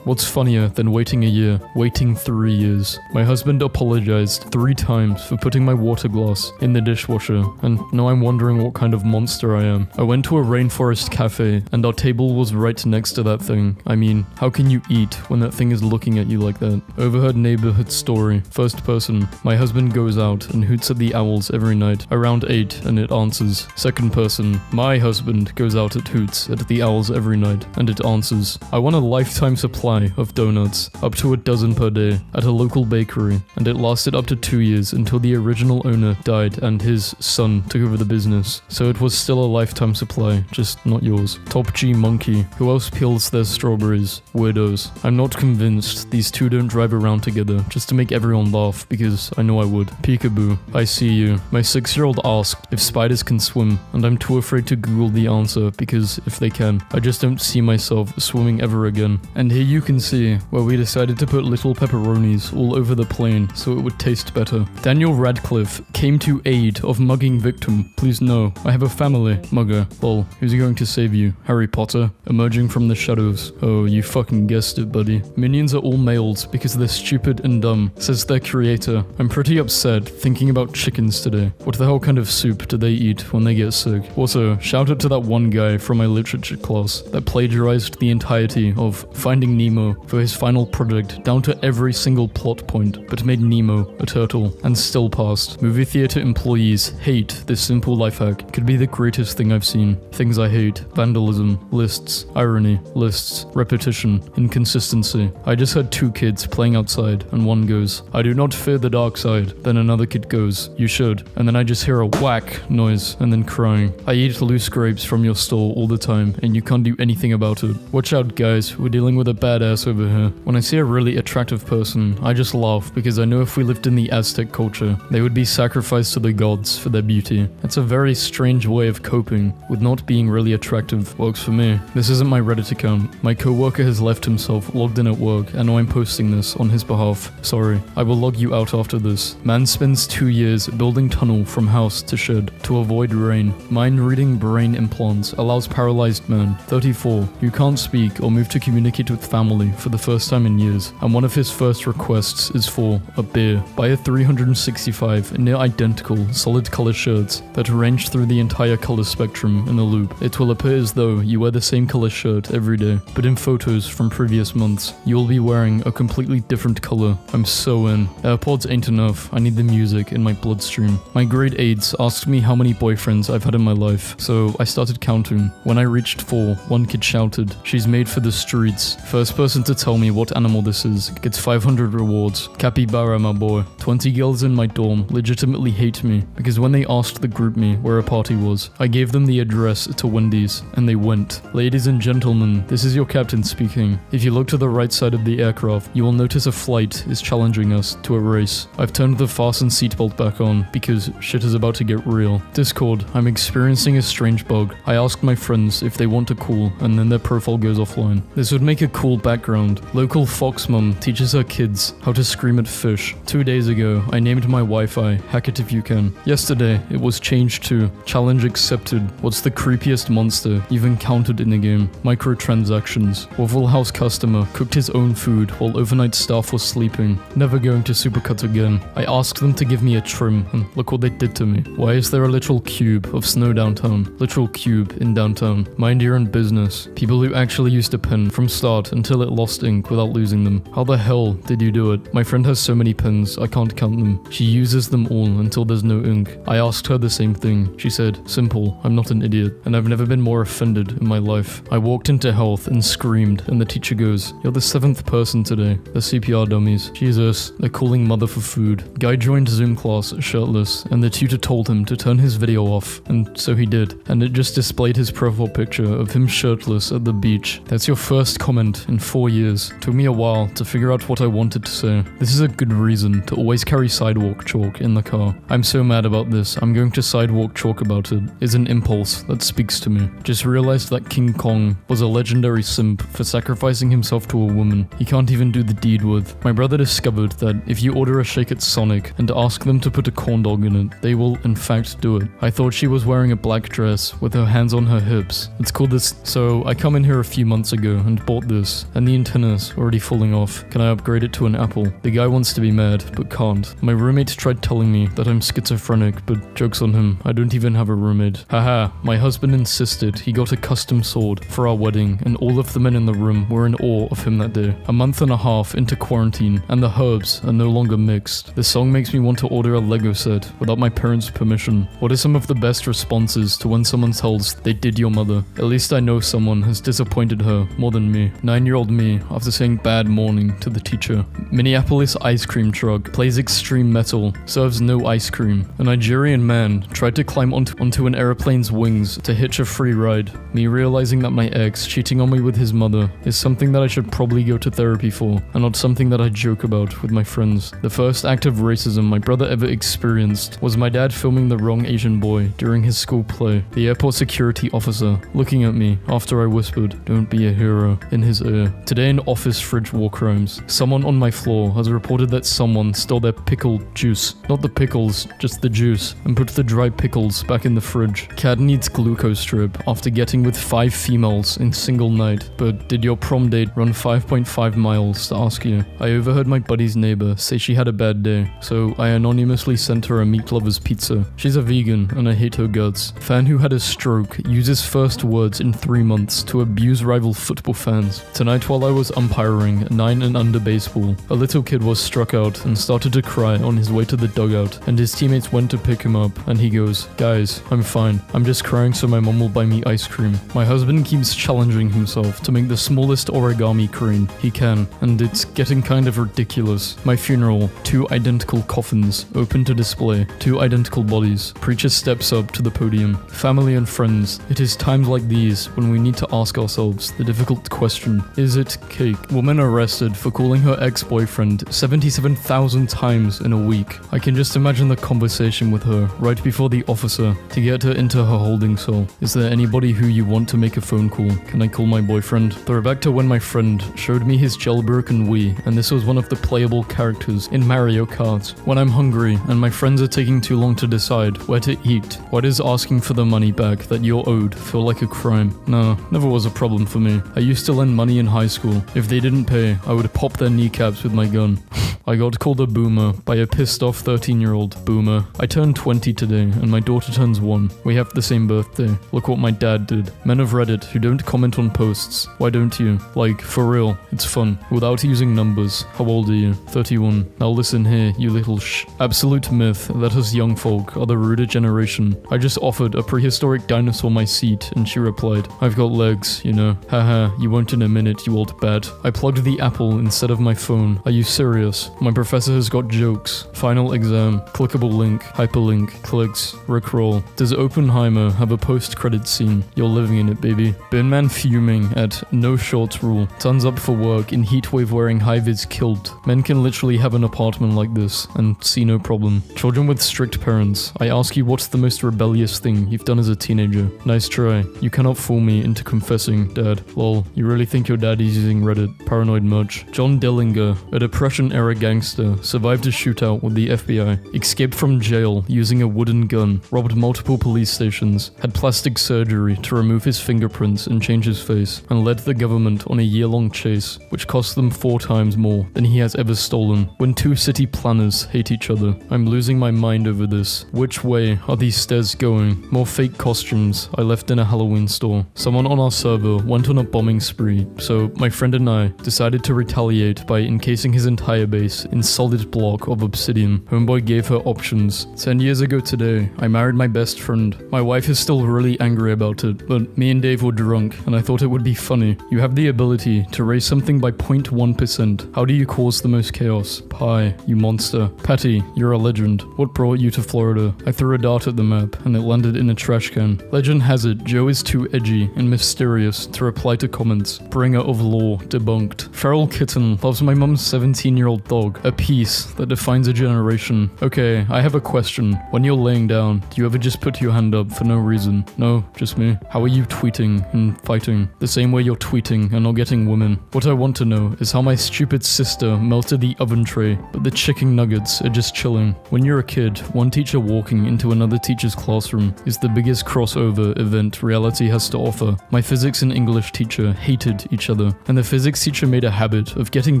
What's funnier than waiting a year? Waiting 3 years. My husband apologized 3 times for putting my water glass in the dishwasher, and now I'm wondering what kind of monster I am. I went to a rainforest cafe and our table was right next to that thing. I mean, how can you eat when that thing is looking at you like that? Overheard neighborhood story. First person. My husband goes out and hoots at the owls every night around 8 and it answers. Second person. My husband goes out and hoots at the owls every night and it answers. I want a lifetime supply of donuts, up to a dozen per day, at a local bakery, and it lasted up to 2 years until the original owner died and his son took over the business. So it was still a lifetime supply, just not yours. Top G Monkey. Who else peels their strawberries? Weirdos. I'm not convinced these two don't drive around together Twitter just to make everyone laugh because I know I would. Peekaboo, I see you. My 6-year-old asked if spiders can swim, and I'm too afraid to Google the answer because if they can, I just don't see myself swimming ever again. And here you can see where we decided to put little pepperonis all over the plane so it would taste better. Daniel Radcliffe came to aid of mugging victim. Please know, I have a family. Mugger. Lol. Who's going to save you? Harry Potter? Emerging from the shadows. Oh, you fucking guessed it, buddy. Minions are all males because they're stupid and dumb, says their creator. I'm pretty upset thinking about chickens today. What the hell kind of soup do they eat when they get sick? Also, shout out to that one guy from my literature class that plagiarized the entirety of Finding Nemo for his final project down to every single plot point, but made Nemo a turtle and still passed. Movie theater employees hate this simple life hack. Could be the greatest thing I've seen. Things I hate: vandalism, lists, irony, lists, repetition, inconsistency. I just had 2 kids playing outside and one goes, "I do not fear the dark side." Then another kid goes, "You should." And then I just hear a whack noise and then crying. I eat loose grapes from your store all the time and you can't do anything about it. Watch out guys, we're dealing with a badass over here. When I see a really attractive person, I just laugh because I know if we lived in the Aztec culture, they would be sacrificed to the gods for their beauty. It's a very strange way of coping with not being really attractive. Works for me. This isn't my Reddit account. My coworker has left himself logged in at work and now I'm posting this on his behalf. Sorry. I will log you out after this. Man spends 2 years building tunnel from house to shed to avoid rain. Mind-reading brain implants allows paralyzed man, 34, who can't speak or move to communicate with family for the first time in years. And one of his first requests is for a beer. Buy a 365 near identical solid color shirts that range through the entire color spectrum in a loop. It will appear as though you wear the same color shirt every day, but in photos from previous months, you will be wearing a completely different color. I'm so in. AirPods ain't enough. I need the music in my bloodstream. My grade 8s asked me how many boyfriends I've had in my life, so I started counting. When I reached 4, one kid shouted, "She's made for the streets." First person to tell me what animal this is gets 500 rewards. Capybara, my boy. 20 girls in my dorm legitimately hate me because when they asked the group me where a party was, I gave them the address to Wendy's and they went. Ladies and gentlemen, this is your captain speaking. If you look to the right side of the aircraft, you will notice a flight is challenging us to a race. I've turned the fasten seatbelt back on because shit is about to get real. Discord, I'm experiencing a strange bug. I asked my friends if they want to call and then their profile goes offline. This would make a cool background. Local fox mom teaches her kids how to scream at fish. 2 days ago, I named my Wi-Fi Hack It If You Can. Yesterday, it was changed to Challenge Accepted. What's the creepiest monster you've encountered in the game? Microtransactions. Waffle House customer cooked his own food while overnight staff was sleeping. Never going to Supercut again. I asked them to give me a trim and look what they did to me. Why is there a literal cube of snow downtown? Literal cube in downtown. Mind your own business. People who actually used a pen from start until it lost ink without losing them. How the hell did you do it? My friend has so many pens, I can't count them. She uses them all until there's no ink. I asked her the same thing. She said, "Simple, I'm not an idiot." And I've never been more offended in my life. I walked into health and screamed, and the teacher goes, "You're the 7th person today." The CPR dummies. Jesus, they're calling mother for food. Guy joined Zoom class shirtless, and the tutor told him to turn his video off, and so he did. And it just displayed his profile picture of him shirtless at the beach. That's your first comment in 4 years. Took me a while to figure out what I wanted to say. This is a good reason to always carry sidewalk chalk in the car. I'm so mad about this, I'm going to sidewalk chalk about it. It's an impulse that speaks to me. Just realized that King Kong was a legendary simp for sacrificing himself to a woman he can't even do the deed with. My brother discovered that if you order a shake at Sonic and ask them to put a corn dog in it, they will in fact do it. I thought she was wearing a black dress with her hands on her hips. It's called this. So I come in here a few months ago and bought this, and the antenna's already falling off. Can I upgrade it to an Apple? The guy wants to be mad, but can't. My roommate tried telling me that I'm schizophrenic, but joke's on him, I don't even have a roommate. Haha, my husband insisted he got a custom sword for our wedding, and all of the men in the room were in awe of him that day. A month and a half into quarantine, and the herbs are no longer mixed. The song makes me want to order a Lego set without my parents' permission. What are some of the best responses to when someone tells they did your mother? At least I know someone has disappointed her more than me. 9-year-old me, after saying bad morning to the teacher. Minneapolis ice cream truck plays extreme metal, serves no ice cream. A Nigerian man tried to climb onto an airplane's wings to hitch a free ride. Me realizing that my ex cheating on me with his mother is something that I should probably go to therapy for, and not something that I joke about with my friends. The first act of racism my brother ever experienced was my dad filming the wrong Asian boy during his school play. The airport security officer looking at me after I whispered, "Don't be a hero," in his ear. Today in office fridge war crimes, someone on my floor has reported that someone stole their pickled juice. Not the pickles, just the juice, and put the dry pickles back in the fridge. Cat needs glucose drip after getting with 5 females in single night. But did your prom date run 5.5 miles to ask you? I overheard my buddy's neighbor say she had a bad day, so I anonymously sent her a meat lover's pizza. She's a vegan and I hate her guts. Fan who had a stroke uses first words in 3 months to abuse rival football fans. Tonight while I was umpiring 9 and under baseball, a little kid was struck out and started to cry on his way to the dugout, and his teammates went to pick him up and he goes, "Guys, I'm fine. I'm just crying so my mom will buy me ice cream." My husband keeps challenging himself to make the smallest origami crane he can, and it's getting kind of ridiculous. My funeral, 2 identical coffins, open to display, 2 identical bodies. Preacher steps up to the podium. Family and friends, it is times like these when we need to ask ourselves the difficult question, is it cake? Woman arrested for calling her ex-boyfriend 77,000 times in a week. I can just imagine the conversation with her right before the officer to get her into her holding cell. Is there anybody who you want to make a phone call? Can I call my boyfriend? Throwback to when my friend showed me his jailbroken Wii, and this was one of the playable characters in Mario Kart. When I'm hungry and my friends are taking too long to decide where to eat, why does asking for the money back that you're owed feel like a crime? No, never was a problem for me. I used to lend money in high school. If they didn't pay, I would pop their kneecaps with my gun. I got called a boomer by a pissed off 13-year-old boomer. I turned 20 today and my daughter turns 1. We have the same birthday. Look what my dad did. Men of Reddit who don't comment on posts. Why don't you? Like, for real, it's fun. Without using numbers. How old are you? 31. Now listen here, you little Absolute myth that us young folk are the ruder generation. I just offered a prehistoric dinosaur my seat and she replied, "I've got legs, you know. Haha, you won't in a minute, you old bat." I plugged the Apple instead of my phone. Are you serious? My professor has got jokes. Final exam. Clickable link. Hyperlink. Clicks. Rickroll. Does Oppenheimer have a post-credit scene? You're living in it, baby. Binman fuming at no shorts rule. Tons up for work in heatwave wearing high-vis kilt. Men can literally have an apartment like this and see no problem. Children with strict parents. I ask you, what's the most rebellious thing you've done as a teenager? Nice try. You cannot fool me into confessing, Dad. Lol. You really think your daddy's using Reddit? Paranoid much. John Dillinger, a Depression-era gangster, survived a shootout with the FBI, escaped from jail using a wooden gun, robbed multiple police stations, had plastic surgery to remove his fingerprints and change his face, and led the government on a year-long chase, which cost them 4 times more than he has ever stolen. When 2 city planners hate each other, I'm losing my mind over this. Which way are these stairs going? More fake costumes I left in a Halloween store. Someone on our server went on a bombing spree, so my friend and I decided to retaliate by encasing his entire base in solid block of obsidian. Homeboy gave her options. 10 years ago today, I married my best friend. My wife is still really angry about it, but me and Dave were drunk and I thought it would be funny. You have the ability to raise something by 0.1%. How do you cause the most chaos? Pie, you monster. Patty, you're a legend. What brought you to Florida? I threw a dart at the map and it landed in a trash can. Legend has it, Joe is too edgy and mysterious to reply to comments. Bringer of lore debunked. Feral kitten loves my mum's 17-year-old dog. A piece that defines a generation. Okay, I have a question. When you're laying down, do you ever just put your hand up for no reason? No, just me. How are you tweeting and fighting? The same way you're tweeting and not getting women. What I want to know is how my stupid sister melted the oven tray, but the chicken nuggets are just chilling. When you're a kid, one teacher walking into another teacher's classroom is the biggest crossover event reality has to offer. My physics and English teacher hated each other, and the physics teacher made a habit of getting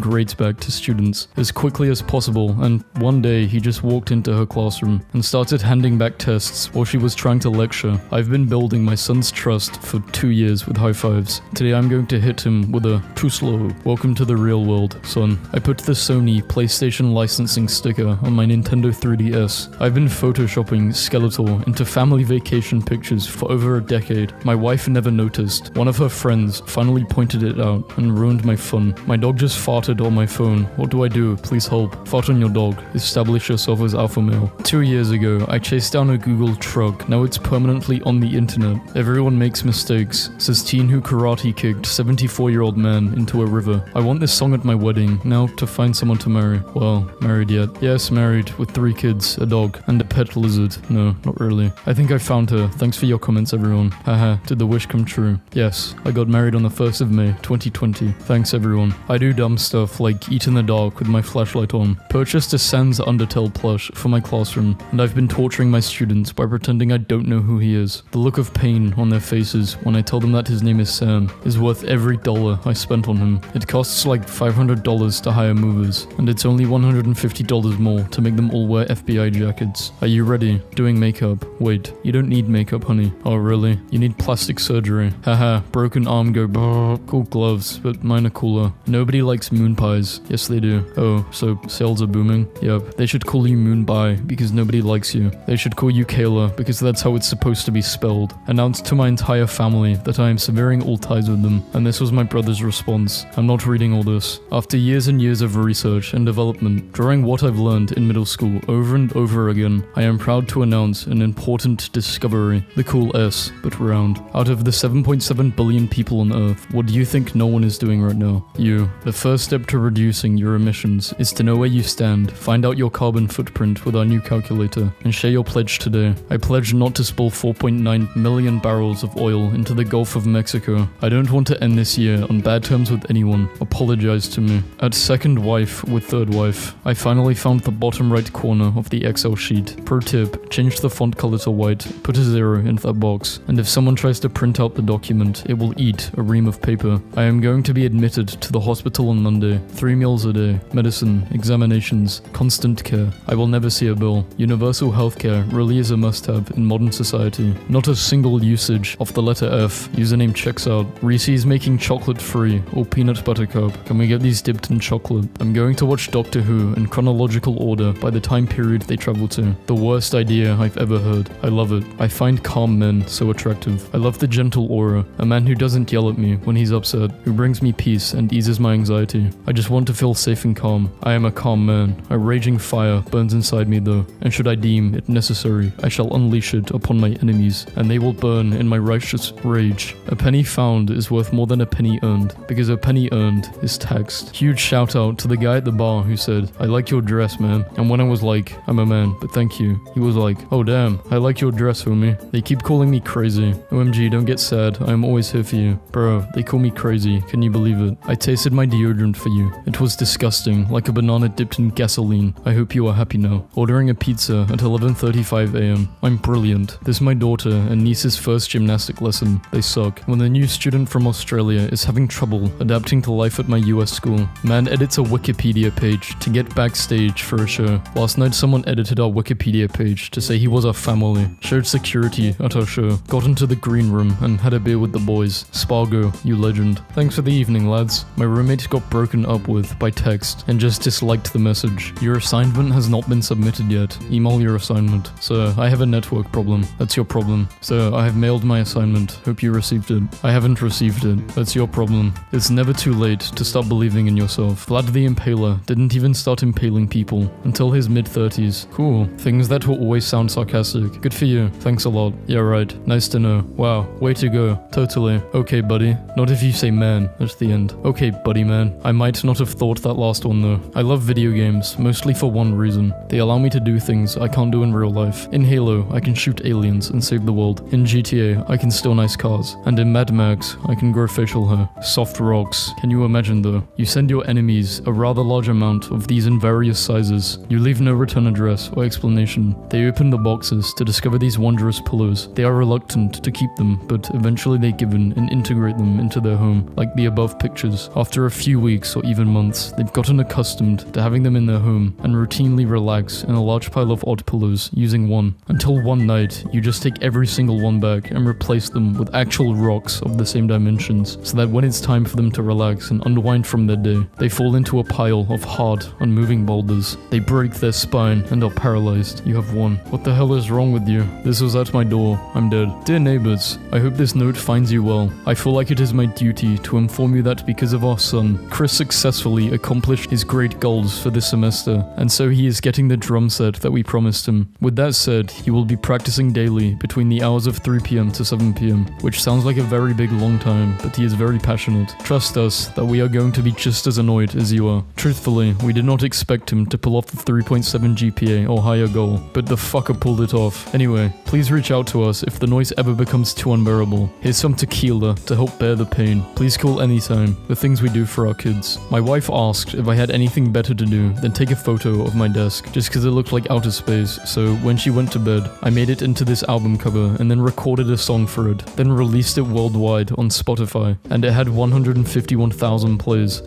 grades back to students as quickly as possible, and one day he just walked into her classroom and started handing back tests while she was trying to lecture. I've been building my son's trust for 2 years with high fives. Today I'm going to hit him with a "too slow. Welcome to the real world, son." I put the Sony PlayStation licensing sticker on my Nintendo 3DS. I've been photoshopping Skeletor into family vacation pictures for over a decade. My wife never noticed. One of her friends finally pointed it out and ruined my fun. My dog just farted on my phone. What do I do? Please help. Fart on your dog. Establish yourself as alpha male. 2 years ago, I chased down a Google truck. Now it's permanently on the internet. Everyone makes mistakes, says teen who karate kicked 74-year-old man into a river. I want this song at my wedding now to find someone to marry. Well, married yet. Yes, married, with 3 kids, a dog, and a pet lizard. No, not really. I think I found her. Thanks for your comments, everyone. Haha, did the wish come true? Yes, I got married on the 1st of May, 2020. Thanks, everyone. I do dumb stuff like eat in the dark with my flashlight on. Purchased a Sans Undertale plush for my classroom, and I've been torturing my students by pretending I don't know who he is. The look of pain on their faces when I tell them that his name is Sam is worth every dollar I spent on him. It costs like $500 to hire movers, and it's only $150 more to make them all wear FBI jackets. Are you ready? Doing makeup. Wait, you don't need makeup, honey. Oh, really? You need plastic surgery. Haha, broken arm go brrr. Cool gloves, but mine are cooler. Nobody likes moon pies. Yes, they do. Oh, so sales are booming? Yep. They should call you Moon Pie because nobody likes you. They should call you Kayla because that's how it's supposed to be spelled. Announced to my entire family that I am severing all ties with them, and this was my brother's response. I'm not reading all this. After years and years of research and development, drawing what I've learned in middle school over and over again, I am proud to announce an important discovery. The cool S, but round. Out of the 7.7 billion people on Earth, what do you think no one is doing right now? You. The first step to reducing your emissions is to know where you stand, find out your carbon footprint with our new calculator, and share your pledge today. I pledge not to spill 4.9 million barrels of oil into the Gulf of Mexico. I don't want to end this year on bad terms with anyone. Apologize to me. At second wife with third wife, I finally found the bottom right corner of the Excel sheet. Pro tip, change the font color to white, put a 0 in that box, and if someone tries to print out the document, it will eat a ream of paper. I am going to be admitted to the hospital on Monday. 3 meals a day, medicine, examinations, constant care. I will never see a bill. Universal healthcare really is a must-have in modern society. Not a single usage of the letter F. Username checks out. Reese's making chocolate free, or peanut butter cup. Can we get these dipped in chocolate? I'm going to watch Doctor Who in chronological order by the time period they travel to. The worst idea I've ever heard. I love it. I find calm men so attractive. I love the gentle aura. A man who doesn't yell at me when he's upset, who brings me peace and eases my anxiety. I just want to feel safe and calm. I am a calm man. A raging fire burns inside me though, and should I deem it necessary, I shall unleash it upon my enemies, and they will burn in my righteous rage. A penny found is worth more than a penny earned, because a penny earned is taxed. Huge shout out to the guy at the bar who said, I like your dress, man. And when I was like, I'm a man, but thank you, he was like, oh damn, I like your dress, homie. They keep calling me crazy. OMG, don't get sad, I am always here for you. Bro, they call me crazy, can you believe it? I tasted my deodorant for you. It was disgusting, like a banana dipped in gasoline. I hope you are happy now. Ordering a pizza at 11:35 a.m. I'm brilliant. This is my daughter and niece's first gymnastic lesson. They suck. When the new student from Australia is having trouble adapting to life at my US school, man edits a Wikipedia page to get backstage for a show. Last night someone edited our Wikipedia page to say he was our family, showed security at our show, got into the green room and had a beer with the boys. Spargo, you legend. Thanks for the evening, lads. My roommate got broken up with by text and just disliked the message. Your assignment has not been submitted yet. Email your assignment. Sir, I have a network problem. That's your problem. Sir, I have mailed my assignment. Hope you received it. I haven't received it. That's your problem. It's never too late to stop believing in yourself. Vlad the Impaler didn't even start impaling people until his mid-30s. Cool. Things that will always sound sarcastic. Good for you. Thanks a lot. Yeah, right. Nice to know. Wow. Way to go. Totally. Okay, buddy. Not if you say man at the end. Okay, buddy man. I might not have thought that last one though. I love video games, mostly for one reason. They allow me to do things I can't do in real life. In Halo, I can shoot aliens and save the world. In GTA, I can steal nice cars. And in Mad Max, I can grow facial hair. Soft rocks. Can you imagine though? You send your enemies a rather large amount of these in various sizes. You leave no return address or explanation. They open the boxes to discover these wondrous pillows. They are reluctant to keep them, but eventually they give in and integrate them into their home, like the above pictures. After a few weeks or even months, they've gotten accustomed to having them in their home and routinely relax in a large pile of odd pillows using one. Until one night, you just take every single one back and replace them with actual rocks of the same dimensions, so that when it's time for them to relax and unwind from their day, they fall into a pile of hard, unmoving boulders. They break their spine and are paralyzed. You have won. What the hell is wrong with you? This was at my door. I'm dead. Dear neighbors, I hope this note finds you well. I feel like it is my duty to inform you that because of our son, Chris successfully accomplished his great goals for this semester, and so he is getting the drum set that we promised him. With that said, he will be practicing daily between the hours of 3 p.m. to 7 p.m., which sounds like a very big long time, but he is very passionate. Trust us that we are going to be just as annoyed annoyed as you are. Truthfully, we did not expect him to pull off the 3.7 GPA or higher goal, but the fucker pulled it off. Anyway, please reach out to us if the noise ever becomes too unbearable. Here's some tequila to help bear the pain. Please call anytime. The things we do for our kids. My wife asked if I had anything better to do than take a photo of my desk, just because it looked like outer space, so when she went to bed, I made it into this album cover and then recorded a song for it, then released it worldwide on Spotify, and it had 151,000 plays.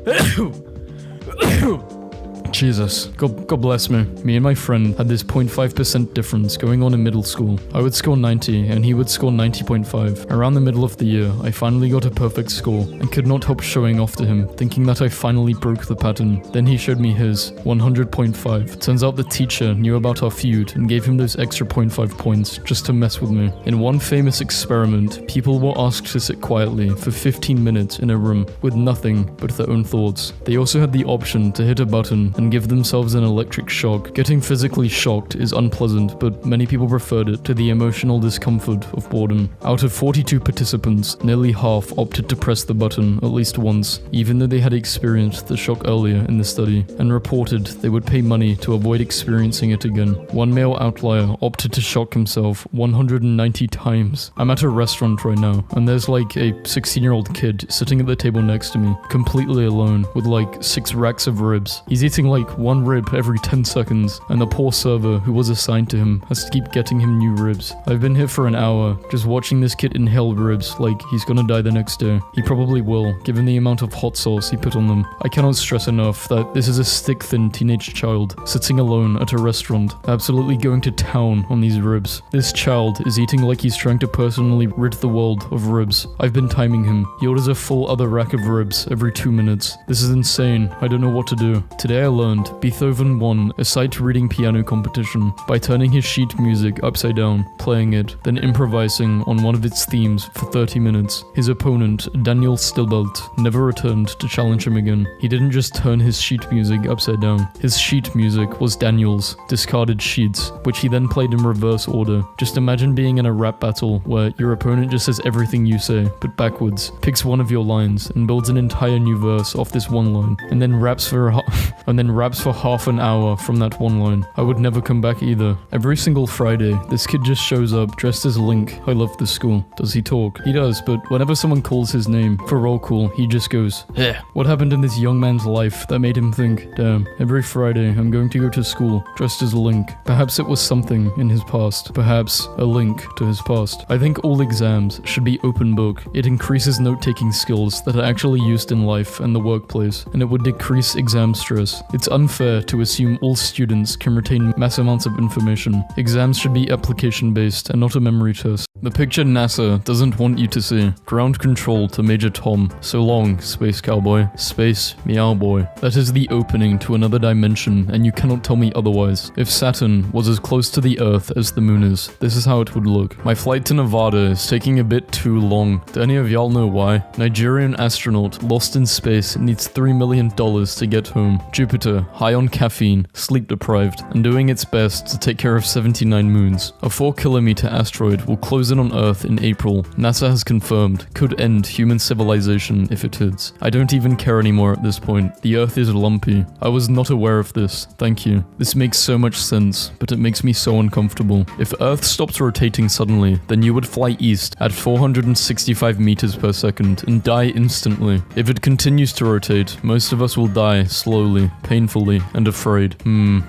Jesus. God bless me. Me and my friend had this 0.5% difference going on in middle school. I would score 90 and he would score 90.5. Around the middle of the year, I finally got a perfect score and could not help showing off to him, thinking that I finally broke the pattern. Then he showed me his, 100.5. Turns out the teacher knew about our feud and gave him those extra 0.5 points just to mess with me. In one famous experiment, people were asked to sit quietly for 15 minutes in a room with nothing but their own thoughts. They also had the option to hit a button and give themselves an electric shock. Getting physically shocked is unpleasant, but many people preferred it to the emotional discomfort of boredom. Out of 42 participants, nearly half opted to press the button at least once, even though they had experienced the shock earlier in the study, and reported they would pay money to avoid experiencing it again. One male outlier opted to shock himself 190 times. I'm at a restaurant right now, and there's like a 16-year-old kid sitting at the table next to me, completely alone, with like 6 racks of ribs. He's eating like one rib every 10 seconds, and the poor server who was assigned to him has to keep getting him new ribs. I've been here for an hour, just watching this kid inhale ribs like he's gonna die the next day. He probably will, given the amount of hot sauce he put on them. I cannot stress enough that this is a stick-thin teenage child, sitting alone at a restaurant, absolutely going to town on these ribs. This child is eating like he's trying to personally rid the world of ribs. I've been timing him. He orders a full other rack of ribs every 2 minutes. This is insane. I don't know what to do. Today I learned Beethoven won a sight reading piano competition by turning his sheet music upside down, playing it, then improvising on one of its themes for 30 minutes. His opponent, Daniel Stilbelt, never returned to challenge him again. He didn't just turn his sheet music upside down. His sheet music was Daniel's discarded sheets, which he then played in reverse order. Just imagine being in a rap battle where your opponent just says everything you say, but backwards, picks one of your lines and builds an entire new verse off this one line, and then raps for half an hour from that one line. I would never come back either. Every single Friday, this kid just shows up dressed as Link. I love this school. Does he talk? He does, but whenever someone calls his name for roll call, he just goes, "Yeah." What happened in this young man's life that made him think, damn, every Friday I'm going to go to school dressed as Link? Perhaps it was something in his past. Perhaps a link to his past. I think all exams should be open book. It increases note-taking skills that are actually used in life and the workplace, and it would decrease exam stress. It's unfair to assume all students can retain mass amounts of information. Exams should be application-based and not a memory test. The picture NASA doesn't want you to see. Ground control to Major Tom. So long, Space Cowboy. Space Meow Boy. That is the opening to another dimension, and you cannot tell me otherwise. If Saturn was as close to the Earth as the moon is, this is how it would look. My flight to Nevada is taking a bit too long. Do any of y'all know why? Nigerian astronaut lost in space needs $3 million to get home. Jupiter, high on caffeine, sleep deprived, and doing its best to take care of 79 moons. A 4-kilometer asteroid will close in on Earth in April. NASA has confirmed could end human civilization if it hits. I don't even care anymore at this point. The Earth is lumpy. I was not aware of this. Thank you. This makes so much sense, but it makes me so uncomfortable. If Earth stops rotating suddenly, then you would fly east at 465 meters per second and die instantly. If it continues to rotate, most of us will die slowly, painfully, and afraid.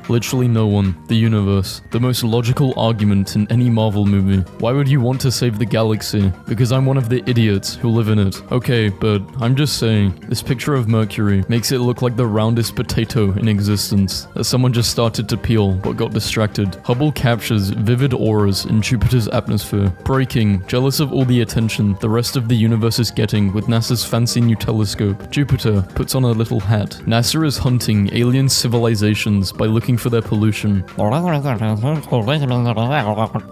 Literally no one. The universe. The most logical argument in any Marvel movie. Why would you want to save the galaxy? Because I'm one of the idiots who live in it. Okay, but I'm just saying, this picture of Mercury makes it look like the roundest potato in existence that someone just started to peel but got distracted. Hubble captures vivid auras in Jupiter's atmosphere. Breaking, jealous of all the attention the rest of the universe is getting with NASA's fancy new telescope. Jupiter puts on a little hat. NASA is hunting alien civilizations by looking for their pollution.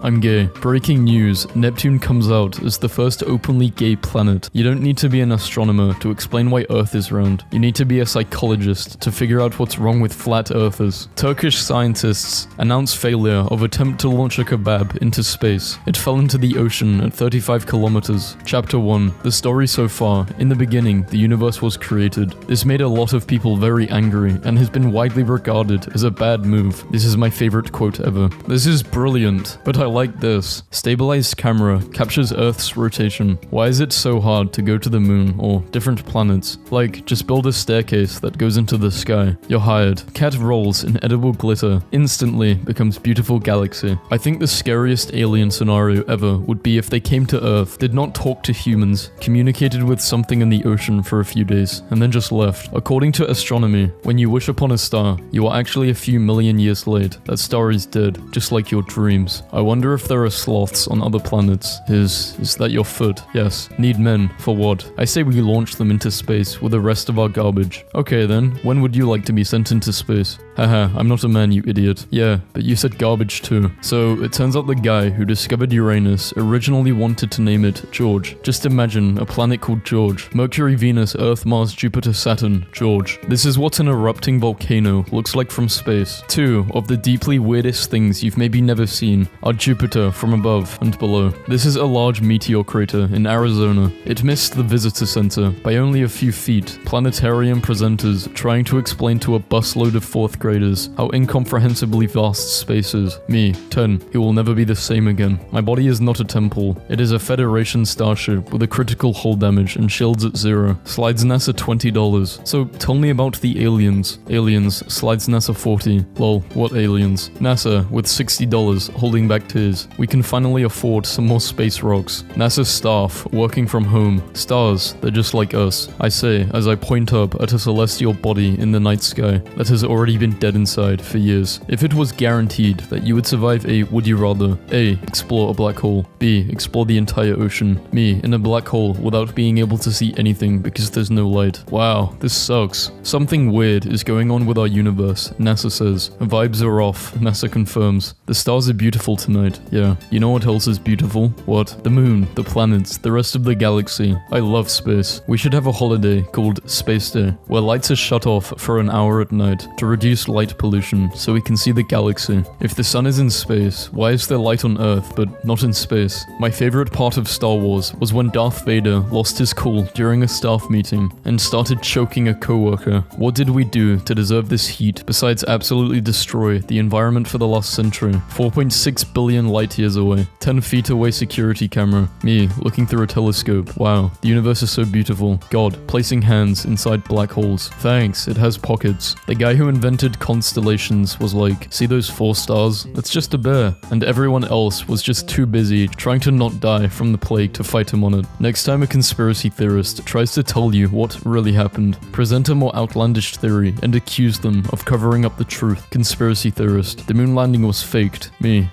I'm gay. Breaking news, Neptune comes out as the first openly gay planet. You don't need to be an astronomer to explain why Earth is round. You need to be a psychologist to figure out what's wrong with flat earthers. Turkish scientists announce failure of attempt to launch a kebab into space. It fell into the ocean at 35 kilometers. Chapter 1. The story so far. In the beginning, the universe was created. This made a lot of people very angry and has been widely regarded as a bad move. This is my favorite quote ever. This is brilliant, but I like this. Stabilized camera captures Earth's rotation. Why is it so hard to go to the moon or different planets? Like, just build a staircase that goes into the sky. You're hired. Cat rolls in edible glitter. Instantly becomes beautiful galaxy. I think the scariest alien scenario ever would be if they came to Earth, did not talk to humans, communicated with something in the ocean for a few days, and then just left. According to astronomy, when you wish upon a star, you are actually a few million years late. That star is dead, just like your dreams. I wonder if there are sloths on other planets. Is that your foot? Yes. Need men. For what? I say we launch them into space with the rest of our garbage. Okay then, when would you like to be sent into space? Haha, I'm not a man, you idiot. Yeah, but you said garbage too. So, it turns out the guy who discovered Uranus originally wanted to name it George. Just imagine a planet called George. Mercury, Venus, Earth, Mars, Jupiter, Saturn, George. This is what an erupting volcano looks like from space. 2 of the deeply weirdest things you've maybe never seen are Jupiter from above and below. This is a large meteor crater in Arizona. It missed the visitor center by only a few feet. Planetarium presenters trying to explain to a busload of 4th graders how incomprehensibly vast space is. Me, 10, who will never be the same again. My body is not a temple. It is a Federation starship with a critical hull damage and shields at 0. Slides NASA $20. So tell me about the aliens. Aliens, slides NASA 40. Lol, what aliens? NASA with $60 holding back tears. We can finally afford some more space rocks. NASA staff working from home. Stars, they're just like us. I say as I point up at a celestial body in the night sky that has already been dead inside for years. If it was guaranteed that you would survive would you rather A. Explore a black hole, B. Explore the entire ocean, me in a black hole without being able to see anything because there's no light. Wow, this sucks. Something weird is going on with our universe, NASA says. Vibes are off, NASA confirms. The stars are beautiful tonight. Yeah, you know what else is beautiful? What? The moon, the planets, the rest of the galaxy. I love space. We should have a holiday called Space Day, where lights are shut off for an hour at night to reduce light pollution so we can see the galaxy. If the sun is in space, why is there light on Earth but not in space? My favorite part of Star Wars was when Darth Vader lost his cool during a staff meeting and started choking a coworker. What did we do to deserve this heat besides absolutely destroy the environment for the last century? 4.6 billion light years away. 10 feet away security camera. Me, looking through a telescope. Wow, the universe is so beautiful. God, placing hands inside black holes. Thanks, it has pockets. The guy who invented constellations was like, see those 4 stars? That's just a bear. And everyone else was just too busy trying to not die from the plague to fight him on it. Next time a conspiracy theorist tries to tell you what really happened, present a more outlandish theory and accuse them of covering up the truth. Conspiracy theorist. The moon landing was faked. Me.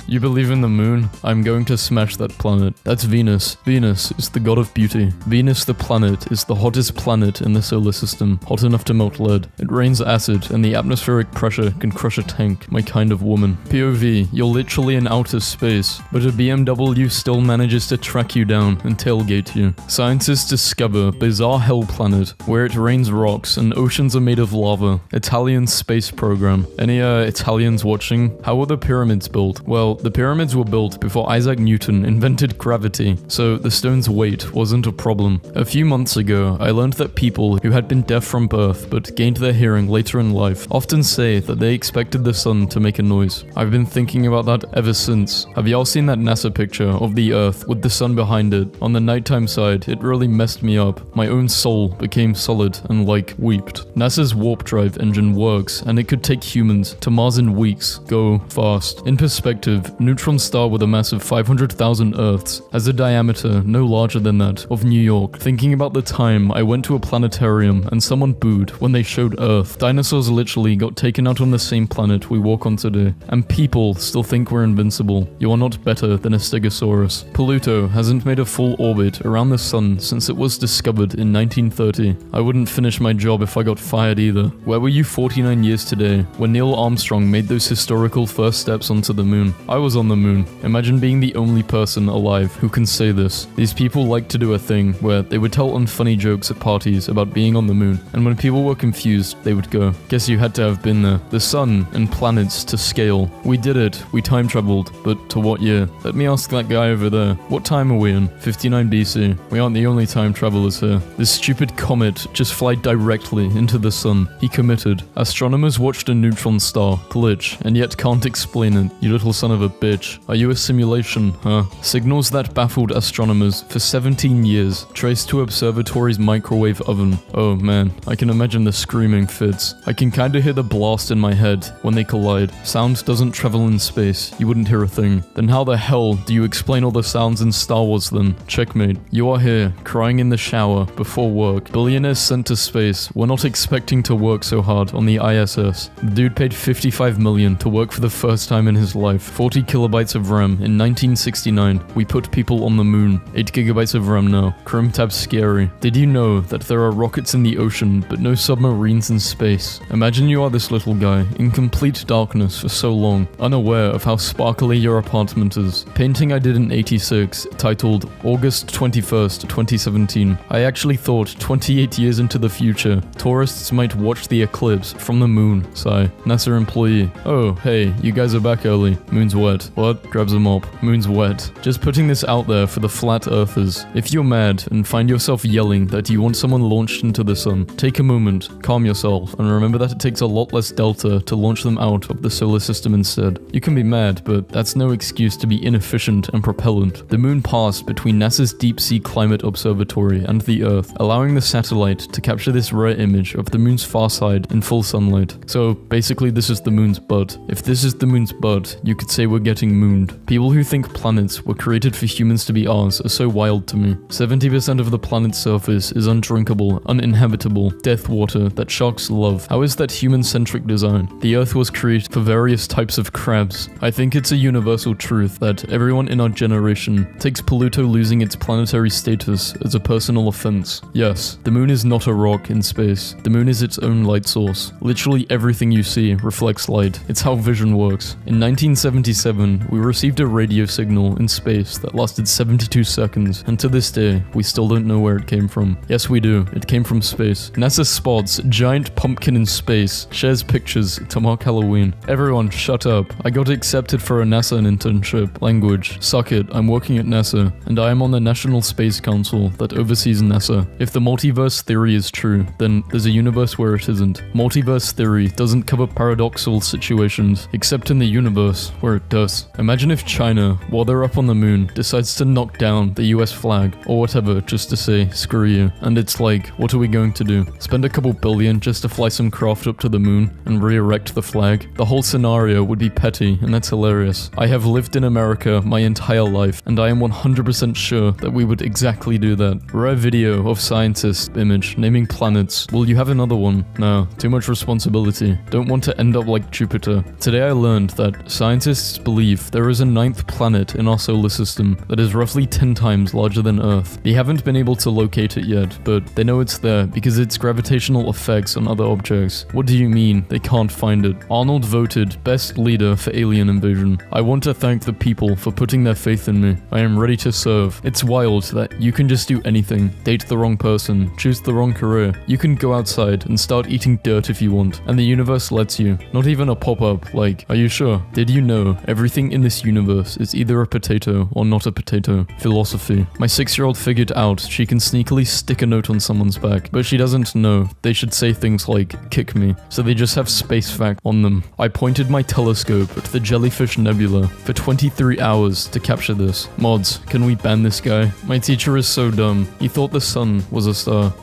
You believe in the moon? I'm going to smash that planet. That's Venus. Venus is the god of beauty. Venus the planet is the hottest planet in the solar system. Hot enough to melt lead. It rains acid and the atmospheric pressure can crush a tank. My kind of woman. POV, you're literally in outer space, but a BMW still manages to track you down and tailgate you. Scientists discover bizarre hell planet where it rains rocks and oceans are made of lava. Italian space program. Any Italians watching? How were the pyramids built? Well, the pyramids were built before Isaac Newton invented gravity, so the stone's weight wasn't a problem. A few months ago, I learned that people who had been deaf from birth but gained their hearing later in life often say that they expected the sun to make a noise. I've been thinking about that ever since. Have y'all seen that NASA picture of the Earth with the sun behind it? On the nighttime side, it really messed me up. My own soul became solid and weeped. NASA's warp drive engine works, and it could take humans to Mars in weeks. Go fast. In perspective, neutron star with a mass of 500,000 Earths has a diameter no larger than that of New York. Thinking about the time I went to a planetarium and someone booed when they showed Earth. Dinosaurs literally got taken out on the same planet we walk on today, and people still think we're invincible. You are not better than a Stegosaurus. Pluto hasn't made a full orbit around the sun since it was discovered in 1930. I wouldn't finish my job if I got fired either. Where were you 49 years today when Neil Armstrong made those historical first steps onto the moon? moon. I was on the moon. Imagine being the only person alive who can say this. These people like to do a thing where they would tell unfunny jokes at parties about being on the moon, and when people were confused, they would go, "Guess you had to have been there." The sun and planets to scale. We did it. We time traveled. But to what year? Let me ask that guy over there. What time are we in? 59 BC. We aren't the only time travelers here. This stupid comet just fly directly into the sun. He committed. Astronomers watched a neutron star glitch and yet can't explain it. You little son of a bitch. Are you a simulation, huh? Signals that baffled astronomers for 17 years traced to observatory's microwave oven. Oh man, I can imagine the screaming fits. I can kinda hear the blast in my head when they collide. Sound doesn't travel in space. You wouldn't hear a thing. Then how the hell do you explain all the sounds in Star Wars then? Checkmate. You are here, crying in the shower, before work. Billionaires sent to space. We're not expecting to work so hard on the ISS. The dude paid 55 million to work for the first time in his life. 40 kilobytes of RAM in 1969. We put people on the moon. 8 gigabytes of RAM now. Chrome tab's scary. Did you know that there are rockets in the ocean, but no submarines in space? Imagine you are this little guy, in complete darkness for so long, unaware of how sparkly your apartment is. Painting I did in 86, titled August 21st, 2017. I actually thought 28 years into the future, tourists might watch the eclipse from the moon. Sigh. NASA employee. Oh, hey, you guys are back early. Moon's wet. What? Grabs a mop. Moon's wet. Just putting this out there for the flat earthers. If you're mad and find yourself yelling that you want someone launched into the sun, take a moment, calm yourself, and remember that it takes a lot less delta to launch them out of the solar system instead. You can be mad, but that's no excuse to be inefficient and propellant. The moon passed between NASA's Deep Sea Climate Observatory and the Earth, allowing the satellite to capture this rare image of the moon's far side in full sunlight. So basically this is the moon's butt. If this is the moon's butt, you could say we're getting mooned. People who think planets were created for humans to be ours are so wild to me. 70% of the planet's surface is undrinkable, uninhabitable, death water that sharks love. How is that human-centric design? The Earth was created for various types of crabs. I think it's a universal truth that everyone in our generation takes Pluto losing its planetary status as a personal offense. Yes, the moon is not a rock in space. The moon is its own light source. Literally everything you see reflects light. It's how vision works. In 1977, we received a radio signal in space that lasted 72 seconds, and to this day, we still don't know where it came from. Yes, we do. It came from space. NASA spots giant pumpkin in space, shares pictures to mark Halloween. Everyone, shut up. I got accepted for a NASA internship. Language. Suck it. I'm working at NASA, and I am on the National Space Council that oversees NASA. If the multiverse theory is true, then there's a universe where it isn't. Multiverse theory doesn't cover paradoxical situations, except in the universe where it does. Imagine if China, while they're up on the moon, decides to knock down the US flag, or whatever, just to say, screw you. And it's like, what are we going to do? Spend a couple billion just to fly some craft up to the moon and re-erect the flag? The whole scenario would be petty, and that's hilarious. I have lived in America my entire life, and I am 100% sure that we would exactly do that. Rare video of scientist image naming planets. Will you have another one? No, too much responsibility. Don't want to end up like Jupiter. Today I learned that scientists believe there is a 9th planet in our solar system that is roughly 10 times larger than Earth. They haven't been able to locate it yet, but they know it's there because its gravitational effects on other objects. What do you mean they can't find it? Arnold voted best leader for alien invasion. I want to thank the people for putting their faith in me. I am ready to serve. It's wild that you can just do anything. Date the wrong person, choose the wrong career. You can go outside and start eating dirt if you want, and the universe lets you. Not even a pop-up like, are you sure? Did you know everything in this universe is either a potato or not a potato? Philosophy. My 6-year-old figured out she can sneakily stick a note on someone's back, but she doesn't know they should say things like, kick me, so they just have space fact on them. I pointed my telescope at the Jellyfish Nebula for 23 hours to capture this. Mods, can we ban this guy? My teacher is so dumb. He thought the sun was a star.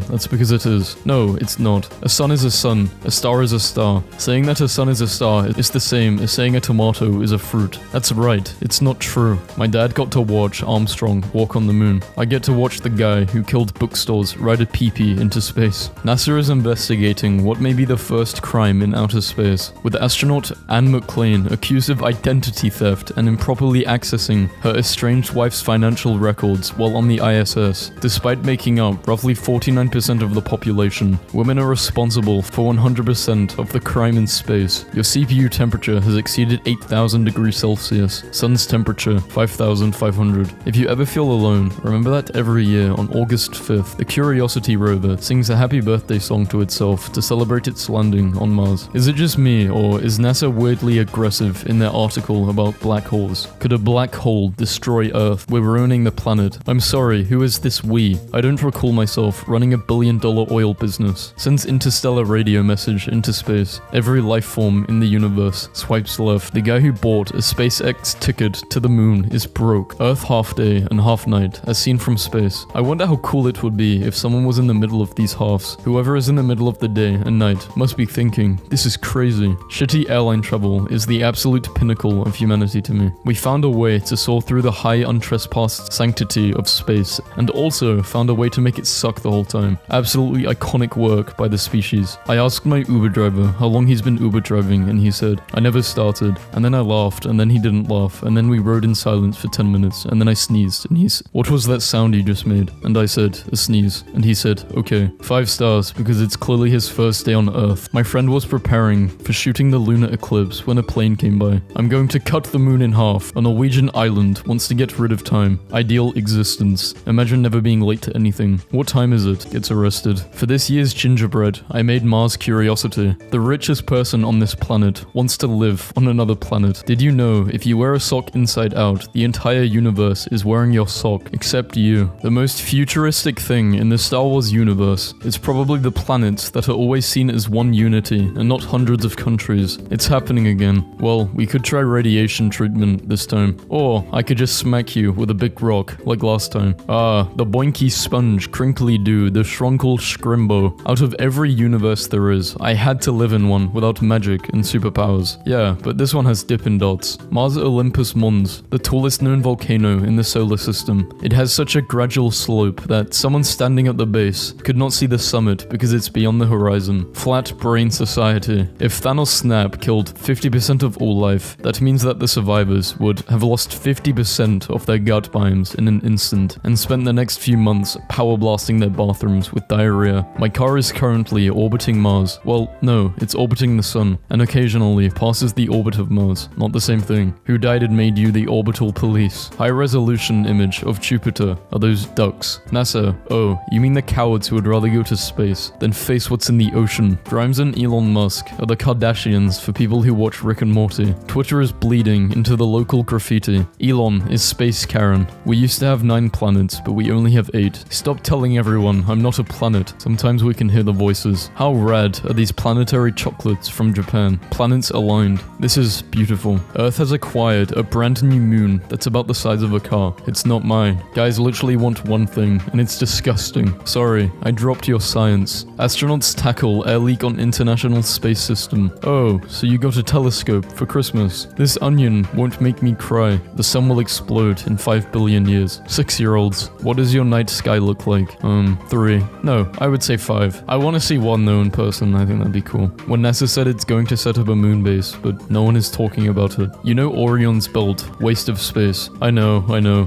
That's because it is. No, it's not. A sun is a sun. A star is a star. Saying that a sun is a star is the same as saying a tomato is a fruit. That's right. It's not true. My dad got to watch Armstrong walk on the moon. I get to watch the guy who killed bookstores ride a pee-pee into space. NASA is investigating what may be the first crime in outer space, with astronaut Anne McClain accused of identity theft and improperly accessing her estranged wife's financial records while on the ISS. Despite making up roughly 49% of the population, women are responsible for 100% of the crime in space. Your CPU temperature has exceeded 8,000 degrees Celsius. Sun's temperature, 5,500. If you ever feel alone, remember that every year on August 5th, the Curiosity rover sings a happy birthday song to itself to celebrate its landing on Mars. Is it just me, or is NASA weirdly aggressive in their article about black holes? Could a black hole destroy Earth? We're ruining the planet. I'm sorry, who is this we? I don't recall myself running $1 billion oil business. Sends interstellar radio message into space. Every life form in the universe swipes left. The guy who bought a SpaceX ticket to the moon is broke. Earth half day and half night, as seen from space. I wonder how cool it would be if someone was in the middle of these halves. Whoever is in the middle of the day and night must be thinking, this is crazy. Shitty airline travel is the absolute pinnacle of humanity to me. We found a way to soar through the high untrespassed sanctity of space, and also found a way to make it suck the whole time. Absolutely iconic work by the species. I asked my Uber driver how long he's been Uber driving, and he said, I never started. And then I laughed, and then he didn't laugh, and then we rode in silence for 10 minutes, and then I sneezed, and he said, what was that sound you just made? And I said, a sneeze. And he said, okay, 5 stars, because it's clearly his first day on Earth. My friend was preparing for shooting the lunar eclipse when a plane came by. I'm going to cut the moon in half. A Norwegian island wants to get rid of time. Ideal existence. Imagine never being late to anything. What time is it? Gets arrested. For this year's gingerbread, I made Mars Curiosity. The richest person on this planet wants to live on another planet. Did you know if you wear a sock inside out, the entire universe is wearing your sock, except you? The most futuristic thing in the Star Wars universe is probably the planets that are always seen as one unity and not hundreds of countries. It's happening again. Well, we could try radiation treatment this time. Or I could just smack you with a big rock, like last time. Ah, the boinky sponge, crinkly do, the shrunkle scrimbo. Out of every universe there is, I had to live in one without magic and superpowers. Yeah, but this one has Dippin' Dots. Mars Olympus Mons, the tallest known volcano in the solar system. It has such a gradual slope that someone standing at the base could not see the summit because it's beyond the horizon. Flat brain society. If Thanos snap killed 50% of all life, that means that the survivors would have lost 50% of their gut biomes in an instant and spent the next few months power blasting their bathrooms with diarrhea. My car is currently orbiting Mars. Well, no, it's orbiting the sun, and occasionally passes the orbit of Mars. Not the same thing. Who died and made you the orbital police? High resolution image of Jupiter are those ducks. NASA, oh, you mean the cowards who would rather go to space than face what's in the ocean? Grimes and Elon Musk are the Kardashians for people who watch Rick and Morty. Twitter is bleeding into the local graffiti. Elon is Space Karen. We used to have 9 planets, but we only have 8. Stop telling everyone I'm not a planet. Sometimes we can hear the voices. How rad are these planetary chocolates from Japan? Planets aligned. This is beautiful. Earth has acquired a brand new moon that's about the size of a car. It's not mine. Guys literally want one thing, and it's disgusting. Sorry, I dropped your science. Astronauts tackle air leak on International Space System. Oh, so you got a telescope for Christmas. This onion won't make me cry. The sun will explode in 5 billion years. 6-year-olds, what does your night sky look like? 3. No, I would say 5. I want to see one though in person. I think that'd be cool. When NASA said it's going to set up a moon base, but no one is talking about it. You know Orion's belt, waste of space. I know,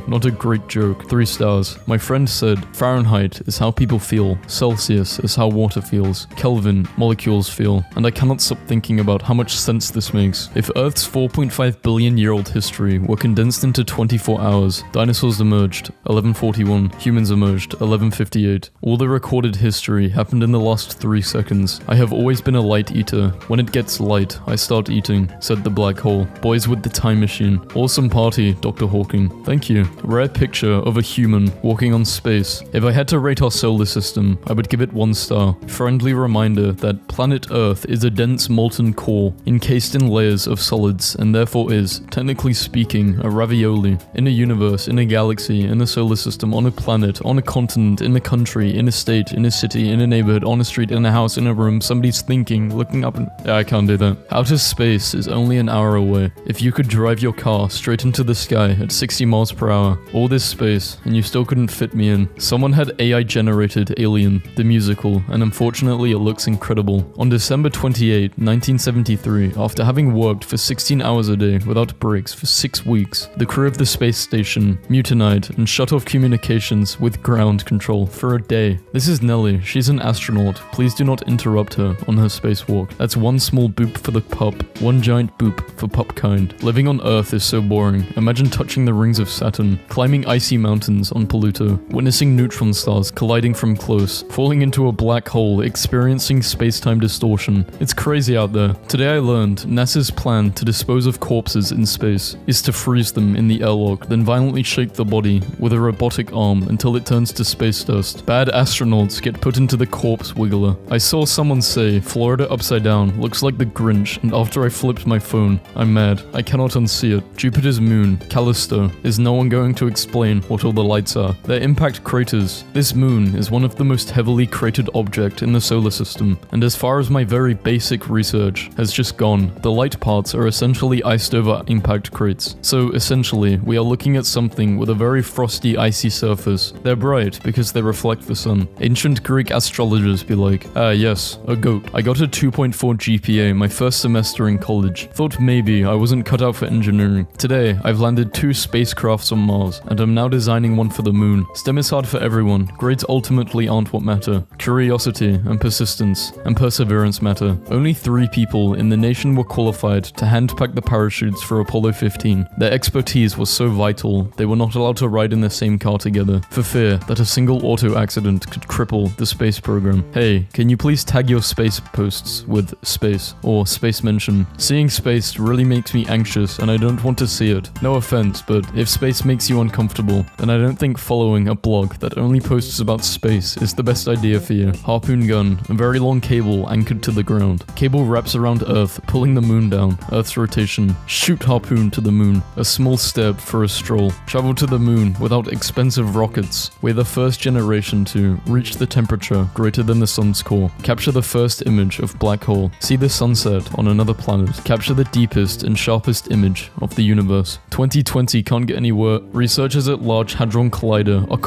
not a great joke. 3 stars. My friend said Fahrenheit is how people feel. Celsius is how water feels. Kelvin, molecules feel. And I cannot stop thinking about how much sense this makes. If Earth's 4.5 billion year old history were condensed into 24 hours, dinosaurs emerged, 1141, humans emerged, 1158. All the recorded history happened in the last 3 seconds. I have always been a light eater. When it gets light, I start eating, said the black hole. Boys with the time machine. Awesome party, Dr. Hawking. Thank you. Rare picture of a human walking on space. If I had to rate our solar system, I would give it 1 star. Friendly reminder that planet Earth is a dense molten core, encased in layers of solids, and therefore is, technically speaking, a ravioli. In a universe, in a galaxy, in a solar system, on a planet, on a continent, in a country, in a state, in a city, in a neighborhood, on a street, in a house, in a room, somebody's thinking, looking up and... Yeah, I can't do that. Outer space is only an hour away. If you could drive your car straight into the sky at 60 miles per hour, all this space, and you still couldn't fit me in. Someone had AI-generated Alien, the musical, and unfortunately it looks incredible. On December 28, 1973, after having worked for 16 hours a day without breaks for 6 weeks, the crew of the space station mutinied and shut off communications with ground control for a day. This is Nellie. She's an astronaut. Please do not interrupt her on her spacewalk. That's 1 small boop for the pup, 1 giant boop poop for pupkind. Living on Earth is so boring. Imagine touching the rings of Saturn, climbing icy mountains on Pluto, witnessing neutron stars colliding from close, falling into a black hole, experiencing space-time distortion. It's crazy out there. Today I learned NASA's plan to dispose of corpses in space is to freeze them in the airlock, then violently shake the body with a robotic arm until it turns to space dust. Bad astronauts get put into the corpse wiggler. I saw someone say Florida upside down looks like the Grinch, and after I flipped my phone, I'm mad. I cannot unsee it. Jupiter's moon, Callisto, is no one going to explain what all the lights are. They're impact craters. This moon is one of the most heavily cratered objects in the solar system, and as far as my very basic research has just gone, the light parts are essentially iced over impact crates. So essentially, we are looking at something with a very frosty, icy surface. They're bright because they reflect the sun. Ancient Greek astrologers be like, yes, a goat. I got a 2.4 GPA my first semester in college. Thought maybe I wasn't cut out for engineering. Today, I've landed 2 spacecrafts on Mars, and I'm now designing one for the moon. STEM is hard for everyone. Grades ultimately aren't what matter. Curiosity and persistence and perseverance matter. Only 3 people in the nation were qualified to handpack the parachutes for Apollo 15. Their expertise was so vital, they were not allowed to ride in the same car together, for fear that a single auto accident could cripple the space program. Hey, can you please tag your space posts with space, or space mention? Seeing space really makes me anxious and I don't want to see it. No offense, but if space makes you uncomfortable, then I don't think following a blog that only posts about space is the best idea for you. Harpoon gun, a very long cable anchored to the ground. Cable wraps around Earth, pulling the moon down. Earth's rotation. Shoot harpoon to the moon. A small step for a stroll. Travel to the moon without expensive rockets. We're the first generation to reach the temperature greater than the sun's core. Capture the first image of black hole. See the sunset on another planet. Capture the deepest and sharpest image of the universe. 2020 can't get any worse. Researchers at Large Hadron Collider are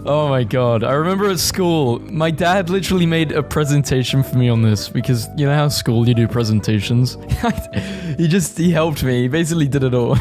Oh my god, I remember at school, my dad literally made a presentation for me on this, because you know how school you do presentations? he helped me, he basically did it all.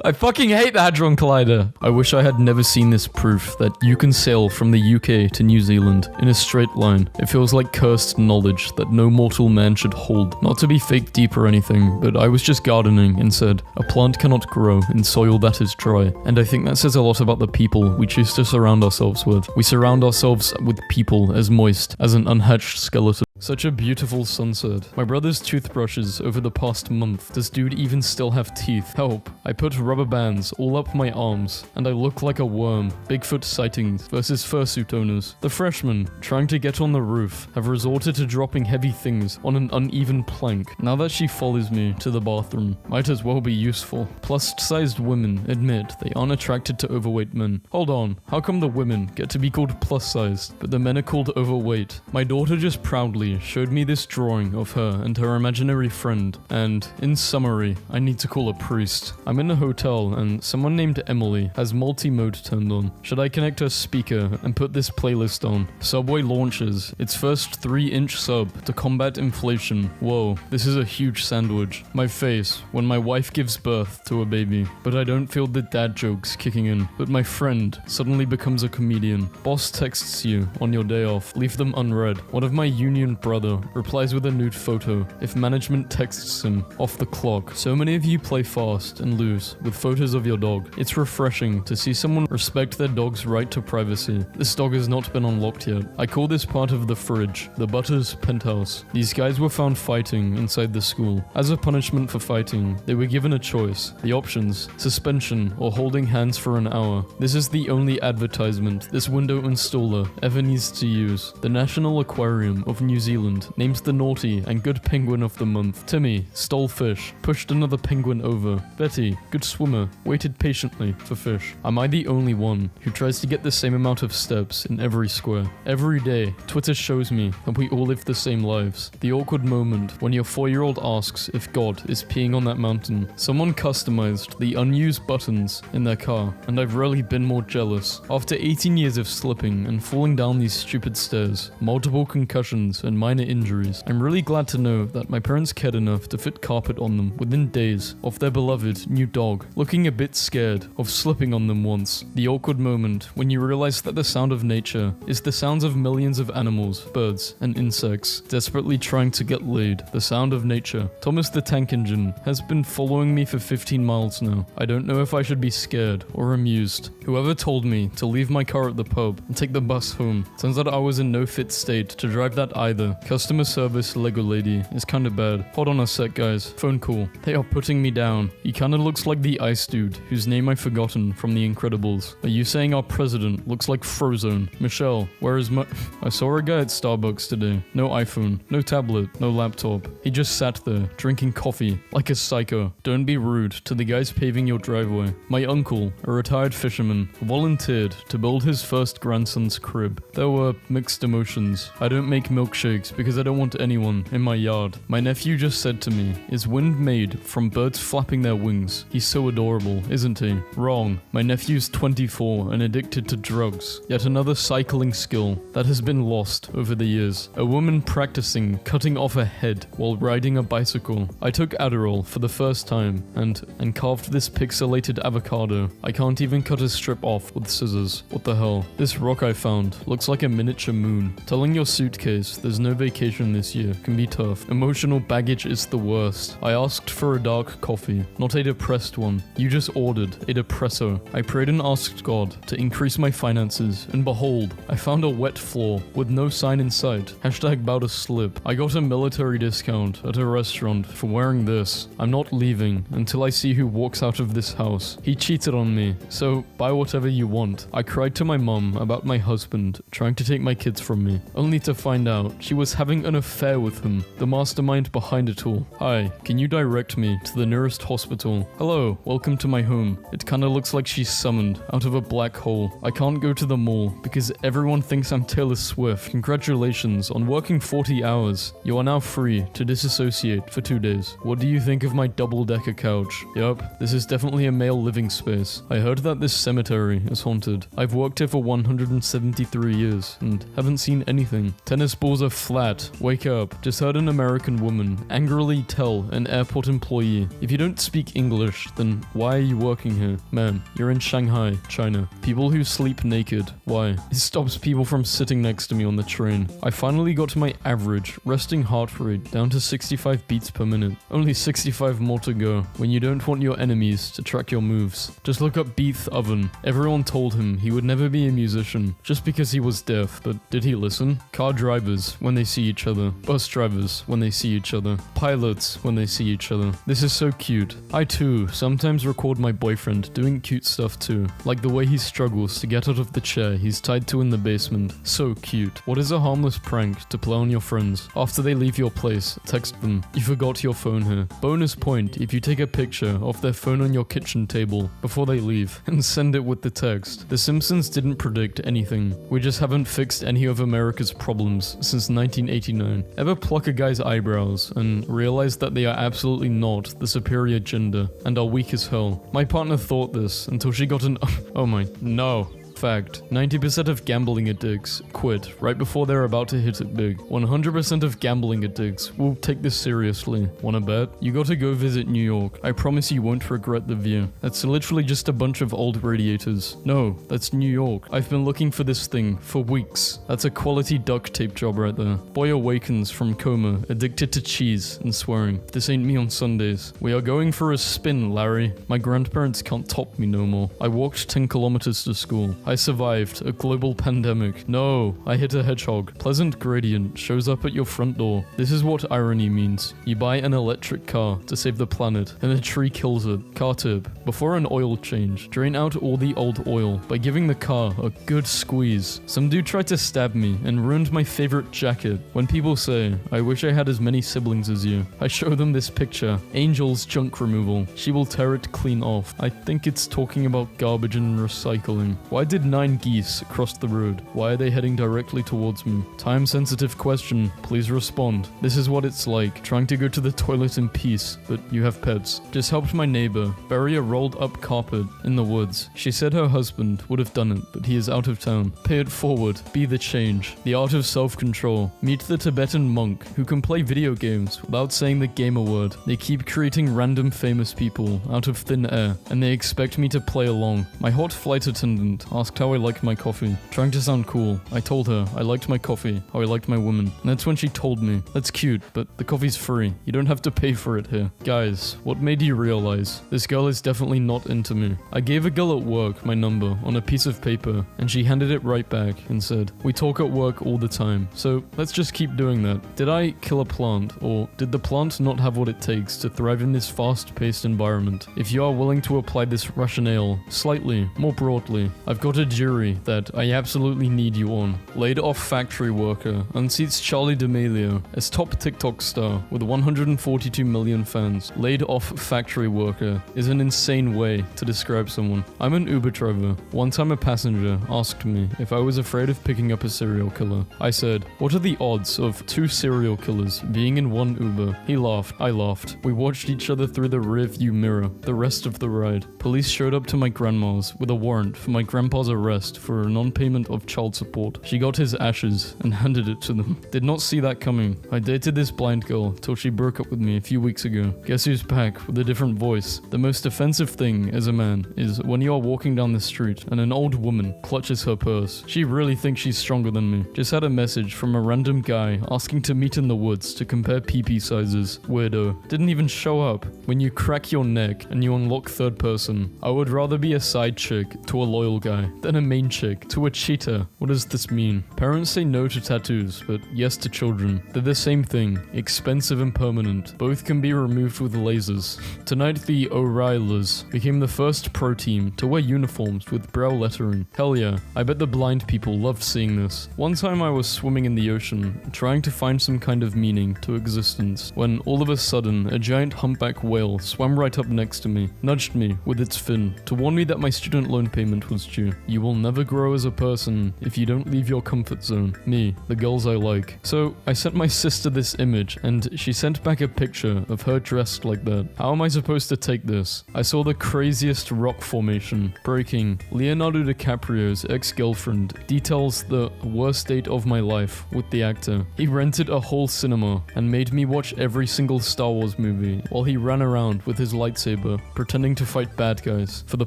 I fucking hate the Hadron Collider. I wish I had never seen this proof that you can sail from the UK to New Zealand in a straight line. It feels like cursed knowledge that no mortal man should hold. Not to be fake deep or anything, but I was just gardening and said, a plant cannot grow in soil that is dry. And I think that says a lot about the people we choose to surround ourselves with. We surround ourselves with people as moist as an unhatched skeleton. Such a beautiful sunset. My brother's toothbrushes over the past month. Does dude even still have teeth? Help. I put rubber bands all up my arms, and I look like a worm. Bigfoot sightings versus fursuit owners. The freshmen, trying to get on the roof, have resorted to dropping heavy things on an uneven plank. Now that she follows me to the bathroom, might as well be useful. Plus-sized women admit they aren't attracted to overweight men. Hold on, how come the women get to be called plus-sized, but the men are called overweight? My daughter just proudly showed me this drawing of her and her imaginary friend, and in summary, I need to call a priest. I'm in a hotel and someone named Emily has multi-mode turned on. Should I connect her speaker and put this playlist on? Subway launches its first 3-inch sub to combat inflation. Whoa, this is a huge sandwich. My face when my wife gives birth to a baby. But I don't feel the dad jokes kicking in. But my friend suddenly becomes a comedian. Boss texts you on your day off. Leave them unread. One of my union brother replies with a nude photo if management texts him off the clock. So many of you play fast and lose with photos of your dog. It's refreshing to see someone respect their dog's right to privacy. This dog has not been unlocked yet. I call this part of the fridge, the Butters penthouse. These guys were found fighting inside the school. As a punishment for fighting, they were given a choice. The options, suspension or holding hands for an hour. This is the only advertisement this window installer ever needs to use. The National Aquarium of New Zealand names the naughty and good penguin of the month. Timmy stole fish, pushed another penguin over. Betty, good swimmer, waited patiently for fish. Am I the only one who tries to get the same amount of steps in every square? Every day, Twitter shows me that we all live the same lives. The awkward moment when your 4-year-old asks if God is peeing on that mountain. Someone customized the unused buttons in their car, and I've rarely been more jealous. After 18 years of slipping and falling down these stupid stairs, multiple concussions and and minor injuries. I'm really glad to know that my parents cared enough to fit carpet on them within days of their beloved new dog looking a bit scared of slipping on them once. The awkward moment when you realize that the sound of nature is the sounds of millions of animals, birds, and insects desperately trying to get laid. The sound of nature. Thomas the Tank Engine has been following me for 15 miles now. I don't know if I should be scared or amused. Whoever told me to leave my car at the pub and take the bus home, turns out I was in no fit state to drive that either. Customer service Lego lady is kinda bad. Hold on a sec, guys. Phone call. They are putting me down. He kinda looks like the ice dude whose name I've forgotten from The Incredibles. Are you saying our president looks like Frozone? Michelle, where is my... I saw a guy at Starbucks today. No iPhone, no tablet, no laptop. He just sat there, drinking coffee, like a psycho. Don't be rude to the guys paving your driveway. My uncle, a retired fisherman, volunteered to build his first grandson's crib. There were mixed emotions. I don't make milkshakes because I don't want anyone in my yard. My nephew just said to me, is wind made from birds flapping their wings? He's so adorable, isn't he? Wrong. My nephew's 24 and addicted to drugs. Yet another cycling skill that has been lost over the years. A woman practicing cutting off a head while riding a bicycle. I took Adderall for the first time and carved this pixelated avocado. I can't even cut a strip off with scissors. What the hell? This rock I found looks like a miniature moon. Telling your suitcase there's no vacation this year can be tough. Emotional baggage is the worst. I asked for a dark coffee, not a depressed one. You just ordered a depresso. I prayed and asked God to increase my finances, and behold, I found a wet floor with no sign in sight. Hashtag bout to slip. I got a military discount at a restaurant for wearing this. I'm not leaving until I see who walks out of this house. He cheated on me, so buy whatever you want. I cried to my mum about my husband trying to take my kids from me, only to find out she was having an affair with him, the mastermind behind it all. Hi, can you direct me to the nearest hospital? Hello, welcome to my home. It kinda looks like she's summoned out of a black hole. I can't go to the mall because everyone thinks I'm Taylor Swift. Congratulations on working 40 hours. You are now free to disassociate for 2 days. What do you think of my double-decker couch? Yup, this is definitely a male living space. I heard that this cemetery is haunted. I've worked here for 173 years and haven't seen anything. Tennis balls are flat. Wake up. Just heard an American woman angrily tell an airport employee, if you don't speak English, then why are you working here? Ma'am, you're in Shanghai, China. People who sleep naked. Why? It stops people from sitting next to me on the train. I finally got my average resting heart rate down to 65 beats per minute. Only 65 more to go when you don't want your enemies to track your moves. Just look up Beeth Oven. Everyone told him he would never be a musician just because he was deaf, but did he listen? Car drivers when they see each other. Bus drivers when they see each other. Pilots when they see each other. This is so cute. I too sometimes record my boyfriend doing cute stuff too, like the way he struggles to get out of the chair he's tied to in the basement. So cute. What is a harmless prank to play on your friends? After they leave your place, text them, you forgot your phone here. Bonus point if you take a picture of their phone on your kitchen table before they leave and send it with the text. The Simpsons didn't predict anything. We just haven't fixed any of America's problems since 1989. Ever pluck a guy's eyebrows and realize that they are absolutely not the superior gender and are weak as hell? My partner thought this until she got an oh my, no. Fact, 90% of gambling addicts quit right before they're about to hit it big. 100% of gambling addicts will take this seriously. Wanna bet? You gotta go visit New York. I promise you won't regret the view. That's literally just a bunch of old radiators. No, that's New York. I've been looking for this thing for weeks. That's a quality duct tape job right there. Boy awakens from coma, addicted to cheese and swearing. This ain't me on Sundays. We are going for a spin, Larry. My grandparents can't top me no more. I walked 10 kilometers to school. I survived a global pandemic. No, I hit a hedgehog. Pleasant gradient shows up at your front door. This is what irony means. You buy an electric car to save the planet, and a tree kills it. Car tip. Before an oil change, drain out all the old oil by giving the car a good squeeze. Some dude tried to stab me and ruined my favorite jacket. When people say, I wish I had as many siblings as you, I show them this picture. Angel's junk removal. She will tear it clean off. I think it's talking about garbage and recycling. Why did spotted 9 geese across the road. Why are they heading directly towards me? Time-sensitive question. Please respond. This is what it's like, trying to go to the toilet in peace, but you have pets. Just helped my neighbor bury a rolled-up carpet in the woods. She said her husband would have done it, but he is out of town. Pay it forward. Be the change. The art of self-control. Meet the Tibetan monk who can play video games without saying the gamer word. They keep creating random famous people out of thin air, and they expect me to play along. My hot flight attendant asked how I like my coffee. Trying to sound cool, I told her I liked my coffee, how I liked my woman. And that's when she told me, that's cute, but the coffee's free. You don't have to pay for it here. Guys, what made you realize? This girl is definitely not into me. I gave a girl at work my number on a piece of paper, and she handed it right back and said, we talk at work all the time, so let's just keep doing that. Did I kill a plant, or did the plant not have what it takes to thrive in this fast-paced environment? If you are willing to apply this rationale slightly more broadly, I've got a jury that I absolutely need you on. Laid off factory worker unseats Charli D'Amelio as top TikTok star with 142 million fans. Laid off factory worker is an insane way to describe someone. I'm an Uber driver. One time a passenger asked me if I was afraid of picking up a serial killer. I said, what are the odds of 2 serial killers being in one Uber? He laughed. I laughed. We watched each other through the rearview mirror the rest of the ride. Police showed up to my grandma's with a warrant for my grandpa's arrest for a non-payment of child support. She got his ashes and handed it to them. Did not see that coming. I dated this blind girl till she broke up with me a few weeks ago. Guess who's back with a different voice? The most offensive thing as a man is when you are walking down the street and an old woman clutches her purse. She really thinks she's stronger than me. Just had a message from a random guy asking to meet in the woods to compare pee-pee sizes. Weirdo. Didn't even show up. When you crack your neck and you unlock third person, I would rather be a side chick to a loyal guy than a main chick to a cheater. What does this mean? Parents say no to tattoos, but yes to children. They're the same thing. Expensive and permanent. Both can be removed with lasers. Tonight the O'Reillys became the first pro team to wear uniforms with braille lettering. Hell yeah. I bet the blind people loved seeing this. One time I was swimming in the ocean, trying to find some kind of meaning to existence, when all of a sudden a giant humpback whale swam right up next to me, nudged me with its fin to warn me that my student loan payment was due. You will never grow as a person if you don't leave your comfort zone. Me, the girls I like. So I sent my sister this image, and she sent back a picture of her dressed like that. How am I supposed to take this? I saw the craziest rock formation. Breaking. Leonardo DiCaprio's ex-girlfriend details the worst date of my life with the actor. He rented a whole cinema and made me watch every single Star Wars movie while he ran around with his lightsaber, pretending to fight bad guys. For the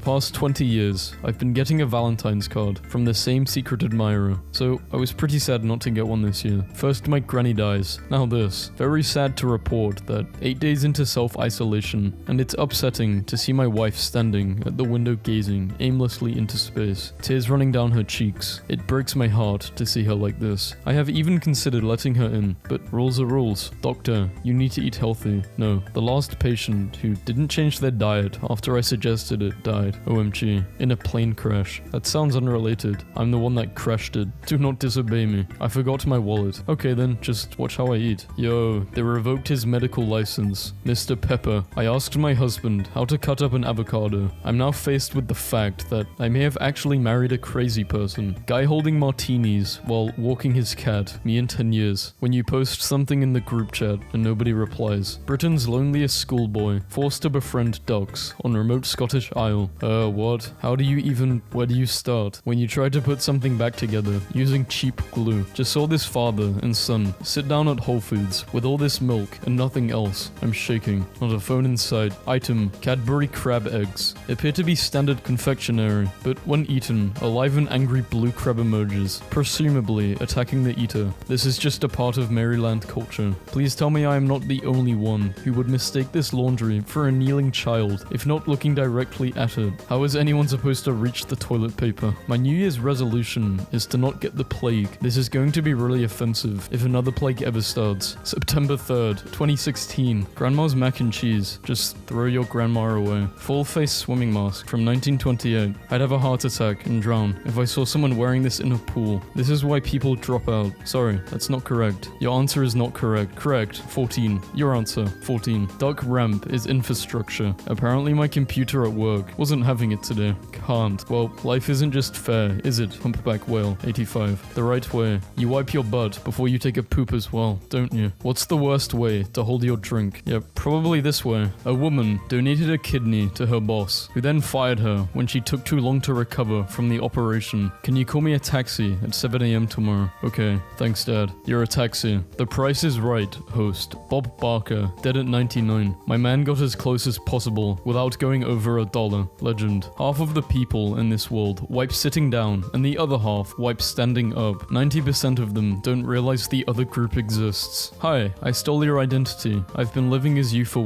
past 20 years, I've been getting a Valentine's card from the same secret admirer, so I was pretty sad not to get one this year. First my granny dies, now this. Very sad to report that 8 days into self-isolation, and it's upsetting to see my wife standing at the window gazing aimlessly into space, tears running down her cheeks. It breaks my heart to see her like this. I have even considered letting her in, but rules are rules. Doctor, you need to eat healthy. No, the last patient who didn't change their diet after I suggested it died. OMG. In a plane crash. That sounds unrelated. I'm the one that crashed it. Do not disobey me. I forgot my wallet. Okay then, just watch how I eat. Yo, they revoked his medical license. Mr. Pepper. I asked my husband how to cut up an avocado. I'm now faced with the fact that I may have actually married a crazy person. Guy holding martinis while walking his cat. Me in 10 years. When you post something in the group chat and nobody replies. Britain's loneliest schoolboy forced to befriend ducks on remote Scottish Isle. What? How do you even... Where do you start? When you try to put something back together using cheap glue. Just saw this father and son sit down at Whole Foods with all this milk and nothing else. I'm shaking. Not a phone in sight. Item: Cadbury crab eggs. Appear to be standard confectionery, but when eaten, alive and angry blue crab emojis, presumably attacking the eater. This is just a part of Maryland culture. Please tell me I am not the only one who would mistake this laundry for a kneeling child, if not looking directly at it. How is anyone supposed to reach the toilet paper? My New Year's resolution is to not get the plague. This is going to be really offensive if another plague ever starts. September 3rd, 2016. Grandma's mac and cheese. Just throw your grandma away. Full face swimming mask from 1928. I'd have a heart attack and drown if I saw someone wearing this in a pool. This is why people drop out. Sorry, that's not correct. Your answer is not correct. Correct, 14. Your answer, 14. Duck ramp is infrastructure. Apparently my computer at work wasn't having it today. Can't. Well, life Life isn't just fair, is it? Humpback Whale, 85. The right way. You wipe your butt before you take a poop as well, don't you? What's the worst way to hold your drink? Yep, probably this way. A woman donated a kidney to her boss, who then fired her when she took too long to recover from the operation. Can you call me a taxi at 7 a.m. tomorrow? Okay, thanks Dad. You're a taxi. The Price is Right host, Bob Barker, dead at 99. My man got as close as possible without going over $1. Legend. Half of the people in this world wipe sitting down and the other half wipe standing up. 90% of them don't realize the other group exists. Hi, I stole your identity. I've been living as you for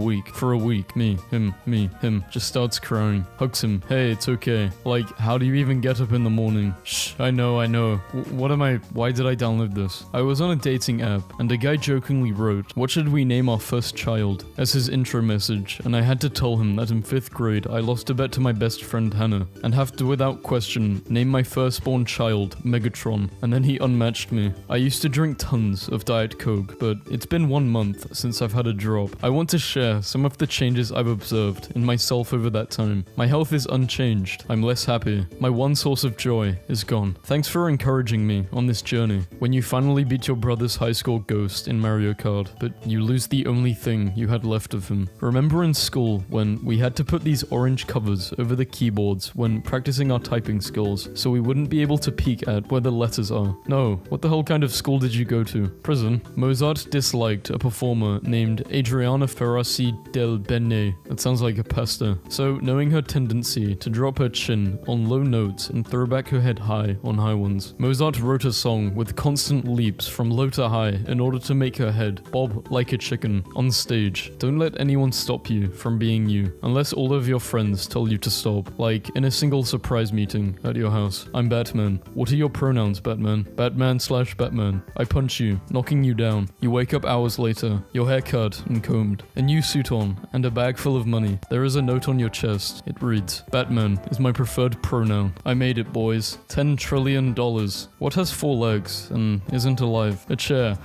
a week. Me, him. Just starts crying. Hugs him. Hey, it's okay. Like, how do you even get up in the morning? Shh, I know. Why did I download this? I was on a dating app and a guy jokingly wrote, "What should we name our first child?" as his intro message, and I had to tell him that in 5th grade I lost a bet to my best friend Hannah and have to without question name my firstborn child Megatron, and then he unmatched me. I used to drink tons of Diet Coke, but it's been 1 month since I've had a drop. I want to share some of the changes I've observed in myself over that time. My health is unchanged. I'm less happy. My one source of joy is gone. Thanks for encouraging me on this journey. When you finally beat your brother's high school ghost in Mario Kart, but you lose the only thing you had left of him. Remember in school when we had to put these orange covers over the keyboards when practicing our typing skills so we wouldn't be able to peek at where the letters are? No, what the hell kind of school did you go to? Prison. Mozart disliked a performer named Adriana Ferrasi del Bene. That sounds like a pasta. So knowing her tendency to drop her chin on low notes and throw back her head high on high ones, Mozart wrote a song with constant leaps from low to high in order to make her head bob like a chicken on stage. Don't let anyone stop you from being you, unless all of your friends tell you to stop, like in a single surprise meeting at your house. I'm Batman. What are your pronouns, Batman? Batman/Batman. I punch you, knocking you down. You wake up hours later, your hair cut and combed, a new suit on, and a bag full of money. There is a note on your chest. It reads, "Batman is my preferred pronoun. I made it, boys. $10 trillion. What has 4 legs and isn't alive? A chair.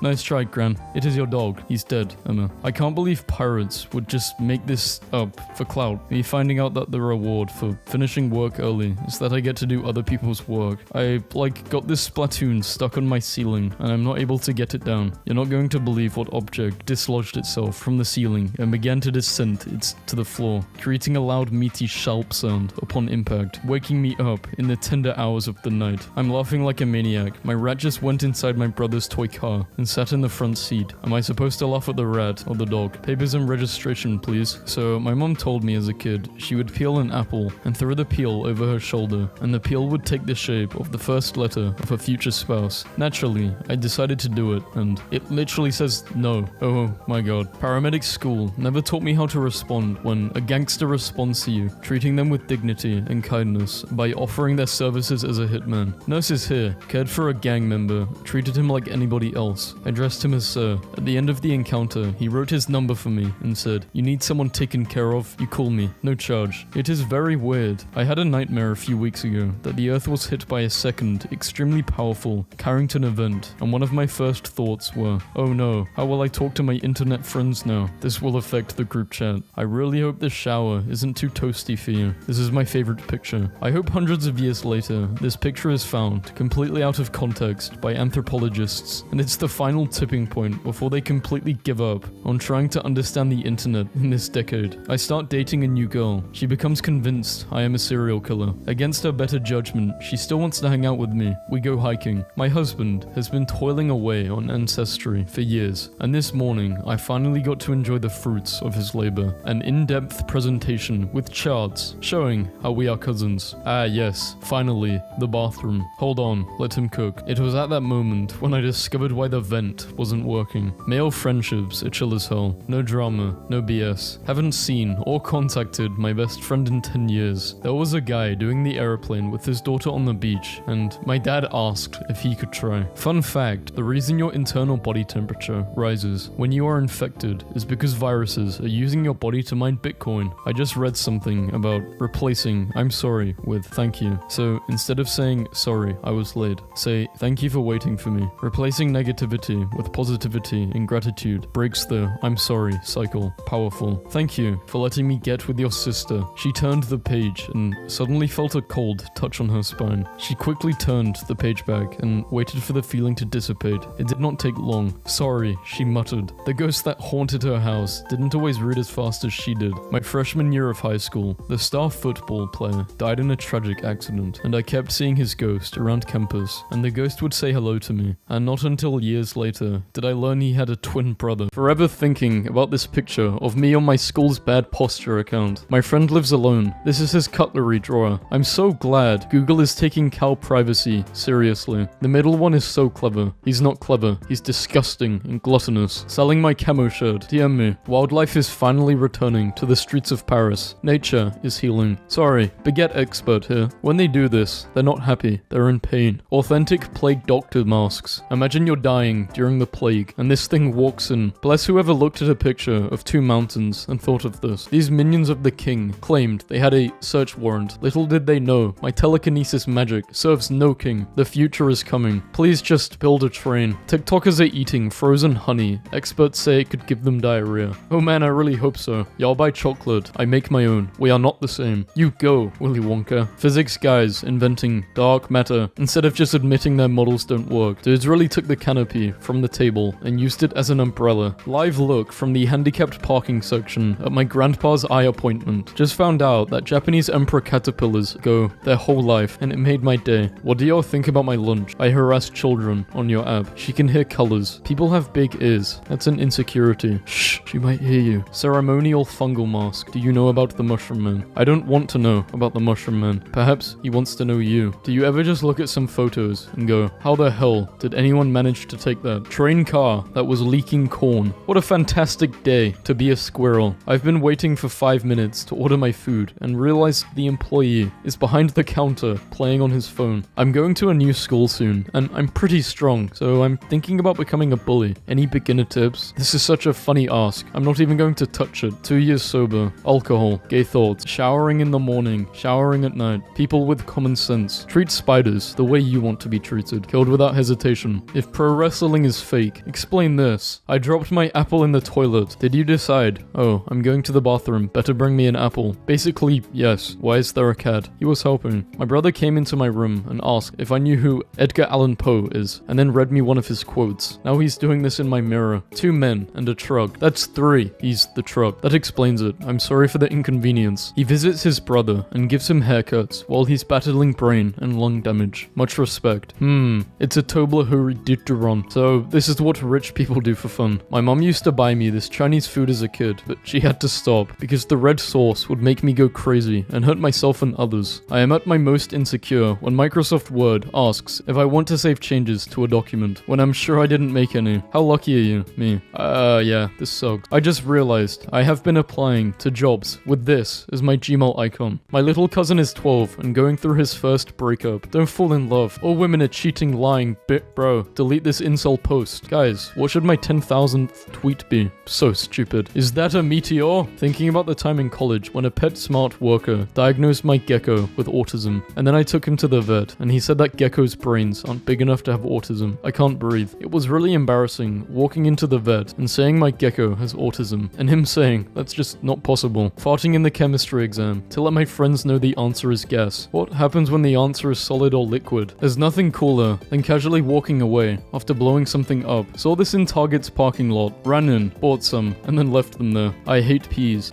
Nice try, Gran. It is your dog. He's dead, Emma. I can't believe pirates would just make this up for clout. Me finding out that the reward for finishing work early is that I get to do other people's work. I, got this Splatoon stuck on my ceiling and I'm not able to get it down. You're not going to believe what object dislodged itself from the ceiling and began to descend to the floor, creating a loud meaty sharp sound upon impact, waking me up in the tender hours of the night. I'm laughing like a maniac. My rat just went inside my brother's toy car and sat in the front seat. Am I supposed to laugh at the rat or the dog? Papers and registration, please. So my mom told me as a kid she would peel an apple and throw the peel over her shoulder, and the peel would take the shape of the first letter of her future spouse. Naturally, I decided to do it, and it literally says no. Oh my god. Paramedic school never taught me how to respond when a gangster responds to you, treating them with dignity and kindness by offering their services as a hitman. Nurses here cared for a gang member, treated him like anybody else. I dressed him as sir. At the end of the encounter, he wrote his number for me and said, "You need someone taken care of, you call me. No charge." It is very weird. I had a nightmare a few weeks ago that the earth was hit by a second, extremely powerful Carrington event, and one of my first thoughts were, oh no, how will I talk to my internet friends now? This will affect the group chat. I really hope this shower isn't too toasty for you. This is my favorite picture. I hope hundreds of years later, this picture is found, completely out of context, by anthropologists, and it's the final tipping point before they completely give up on trying to understand the internet in this decade. I start dating a new girl. She becomes convinced I am a serial killer. Against her better judgment, she still wants to hang out with me. We go hiking. My husband has been toiling away on Ancestry for years, and this morning I finally got to enjoy the fruits of his labor. An in-depth presentation with charts showing how we are cousins. Ah yes, finally, the bathroom. Hold on, let him cook. It was at that moment when I discovered why the vent wasn't working. Male friendships are chill as hell. No drama, no BS. Haven't seen or contacted my best friend in 10 years. There was a guy doing the airplane with his daughter on the beach, and my dad asked if he could try. Fun fact, the reason your internal body temperature rises when you are infected is because viruses are using your body to mine Bitcoin. I just read something about replacing "I'm sorry" with "thank you." So instead of saying "sorry, I was late," say "thank you for waiting for me." Replacing negativity with positivity and gratitude breaks the "I'm sorry" cycle. Powerful. Thank you for letting me get with your sister. She turned the page and suddenly felt felt a cold touch on her spine. She quickly turned the page back and waited for the feeling to dissipate. It did not take long. Sorry, she muttered. The ghost that haunted her house didn't always read as fast as she did. My freshman year of high school, the star football player died in a tragic accident, and I kept seeing his ghost around campus, and the ghost would say hello to me. And not until years later did I learn he had a twin brother. Forever thinking about this picture of me on my school's bad posture account. My friend lives alone. This is his cutlery drawer. I'm so glad Google is taking Cal privacy seriously. The middle one is so clever. He's not clever. He's disgusting and gluttonous. Selling my camo shirt. DM me. Wildlife is finally returning to the streets of Paris. Nature is healing. Sorry, baguette expert here. When they do this, they're not happy. They're in pain. Authentic plague doctor masks. Imagine you're dying during the plague, and this thing walks in. Bless whoever looked at a picture of two mountains and thought of this. These minions of the king claimed they had a search warrant. Little did they know, my telekinesis magic serves no king. The future is coming. Please just build a train. TikTokers are eating frozen honey. Experts say it could give them diarrhea. Oh man, I really hope so. Y'all buy chocolate. I make my own. We are not the same. You go, Willy Wonka. Physics guys inventing dark matter instead of just admitting their models don't work. Dudes really took the canopy from the table and used it as an umbrella. Live look from the handicapped parking section at my grandpa's eye appointment. Just found out that Japanese emperor caterpillars go their whole life, and it made my day. What do y'all think about my lunch? I harass children on your app. She can hear colors. People have big ears. That's an insecurity. Shh, she might hear you. Ceremonial fungal mask. Do you know about the mushroom man? I don't want to know about the mushroom man. Perhaps he wants to know you. Do you ever just look at some photos and go, how the hell did anyone manage to take that? Train car that was leaking corn. What a fantastic day to be a squirrel. I've been waiting for 5 minutes to order my food and realized the employee is behind the counter playing on his phone. I'm going to a new school soon, and I'm pretty strong, so I'm thinking about becoming a bully. Any beginner tips? This is such a funny ask. I'm not even going to touch it. 2 years sober. Alcohol. Gay thoughts. Showering in the morning. Showering at night. People with common sense. Treat spiders the way you want to be treated. Killed without hesitation. If pro wrestling is fake, explain this. I dropped my apple in the toilet. Did you decide? Oh, I'm going to the bathroom. Better bring me an apple. Basically, yes. Why is there a cat? He was helping. My brother came into my room and asked if I knew who Edgar Allan Poe is, and then read me one of his quotes. Now he's doing this in my mirror. 2 men and a truck. That's 3. He's the truck. That explains it. I'm sorry for the inconvenience. He visits his brother and gives him haircuts while he's battling brain and lung damage. Much respect. It's a Toblerone Deuteron. So this is what rich people do for fun. My mom used to buy me this Chinese food as a kid, but she had to stop because the red sauce would make me go crazy and hurt myself and others. I am at my most insecure when Microsoft Word asks if I want to save changes to a document when I'm sure I didn't make any. How lucky are you? Me. Yeah, this sucks. I just realized I have been applying to jobs with this as my Gmail icon. My little cousin is 12 and going through his first breakup. Don't fall in love. All women are cheating, lying. Bro, delete this incel post. Guys, what should my 10,000th tweet be? So stupid. Is that a meteor? Thinking about the time in college when a pet smart worker diagnosed my gecko with autism, and then I took him to the vet, and he said that gecko's brains aren't big enough to have autism. I can't breathe. It was really embarrassing walking into the vet and saying my gecko has autism, and him saying that's just not possible. Farting in the chemistry exam to let my friends know the answer is gas. What happens when the answer is solid or liquid? There's nothing cooler than casually walking away after blowing something up. Saw this in Target's parking lot, ran in, bought some, and then left them there. I hate peas.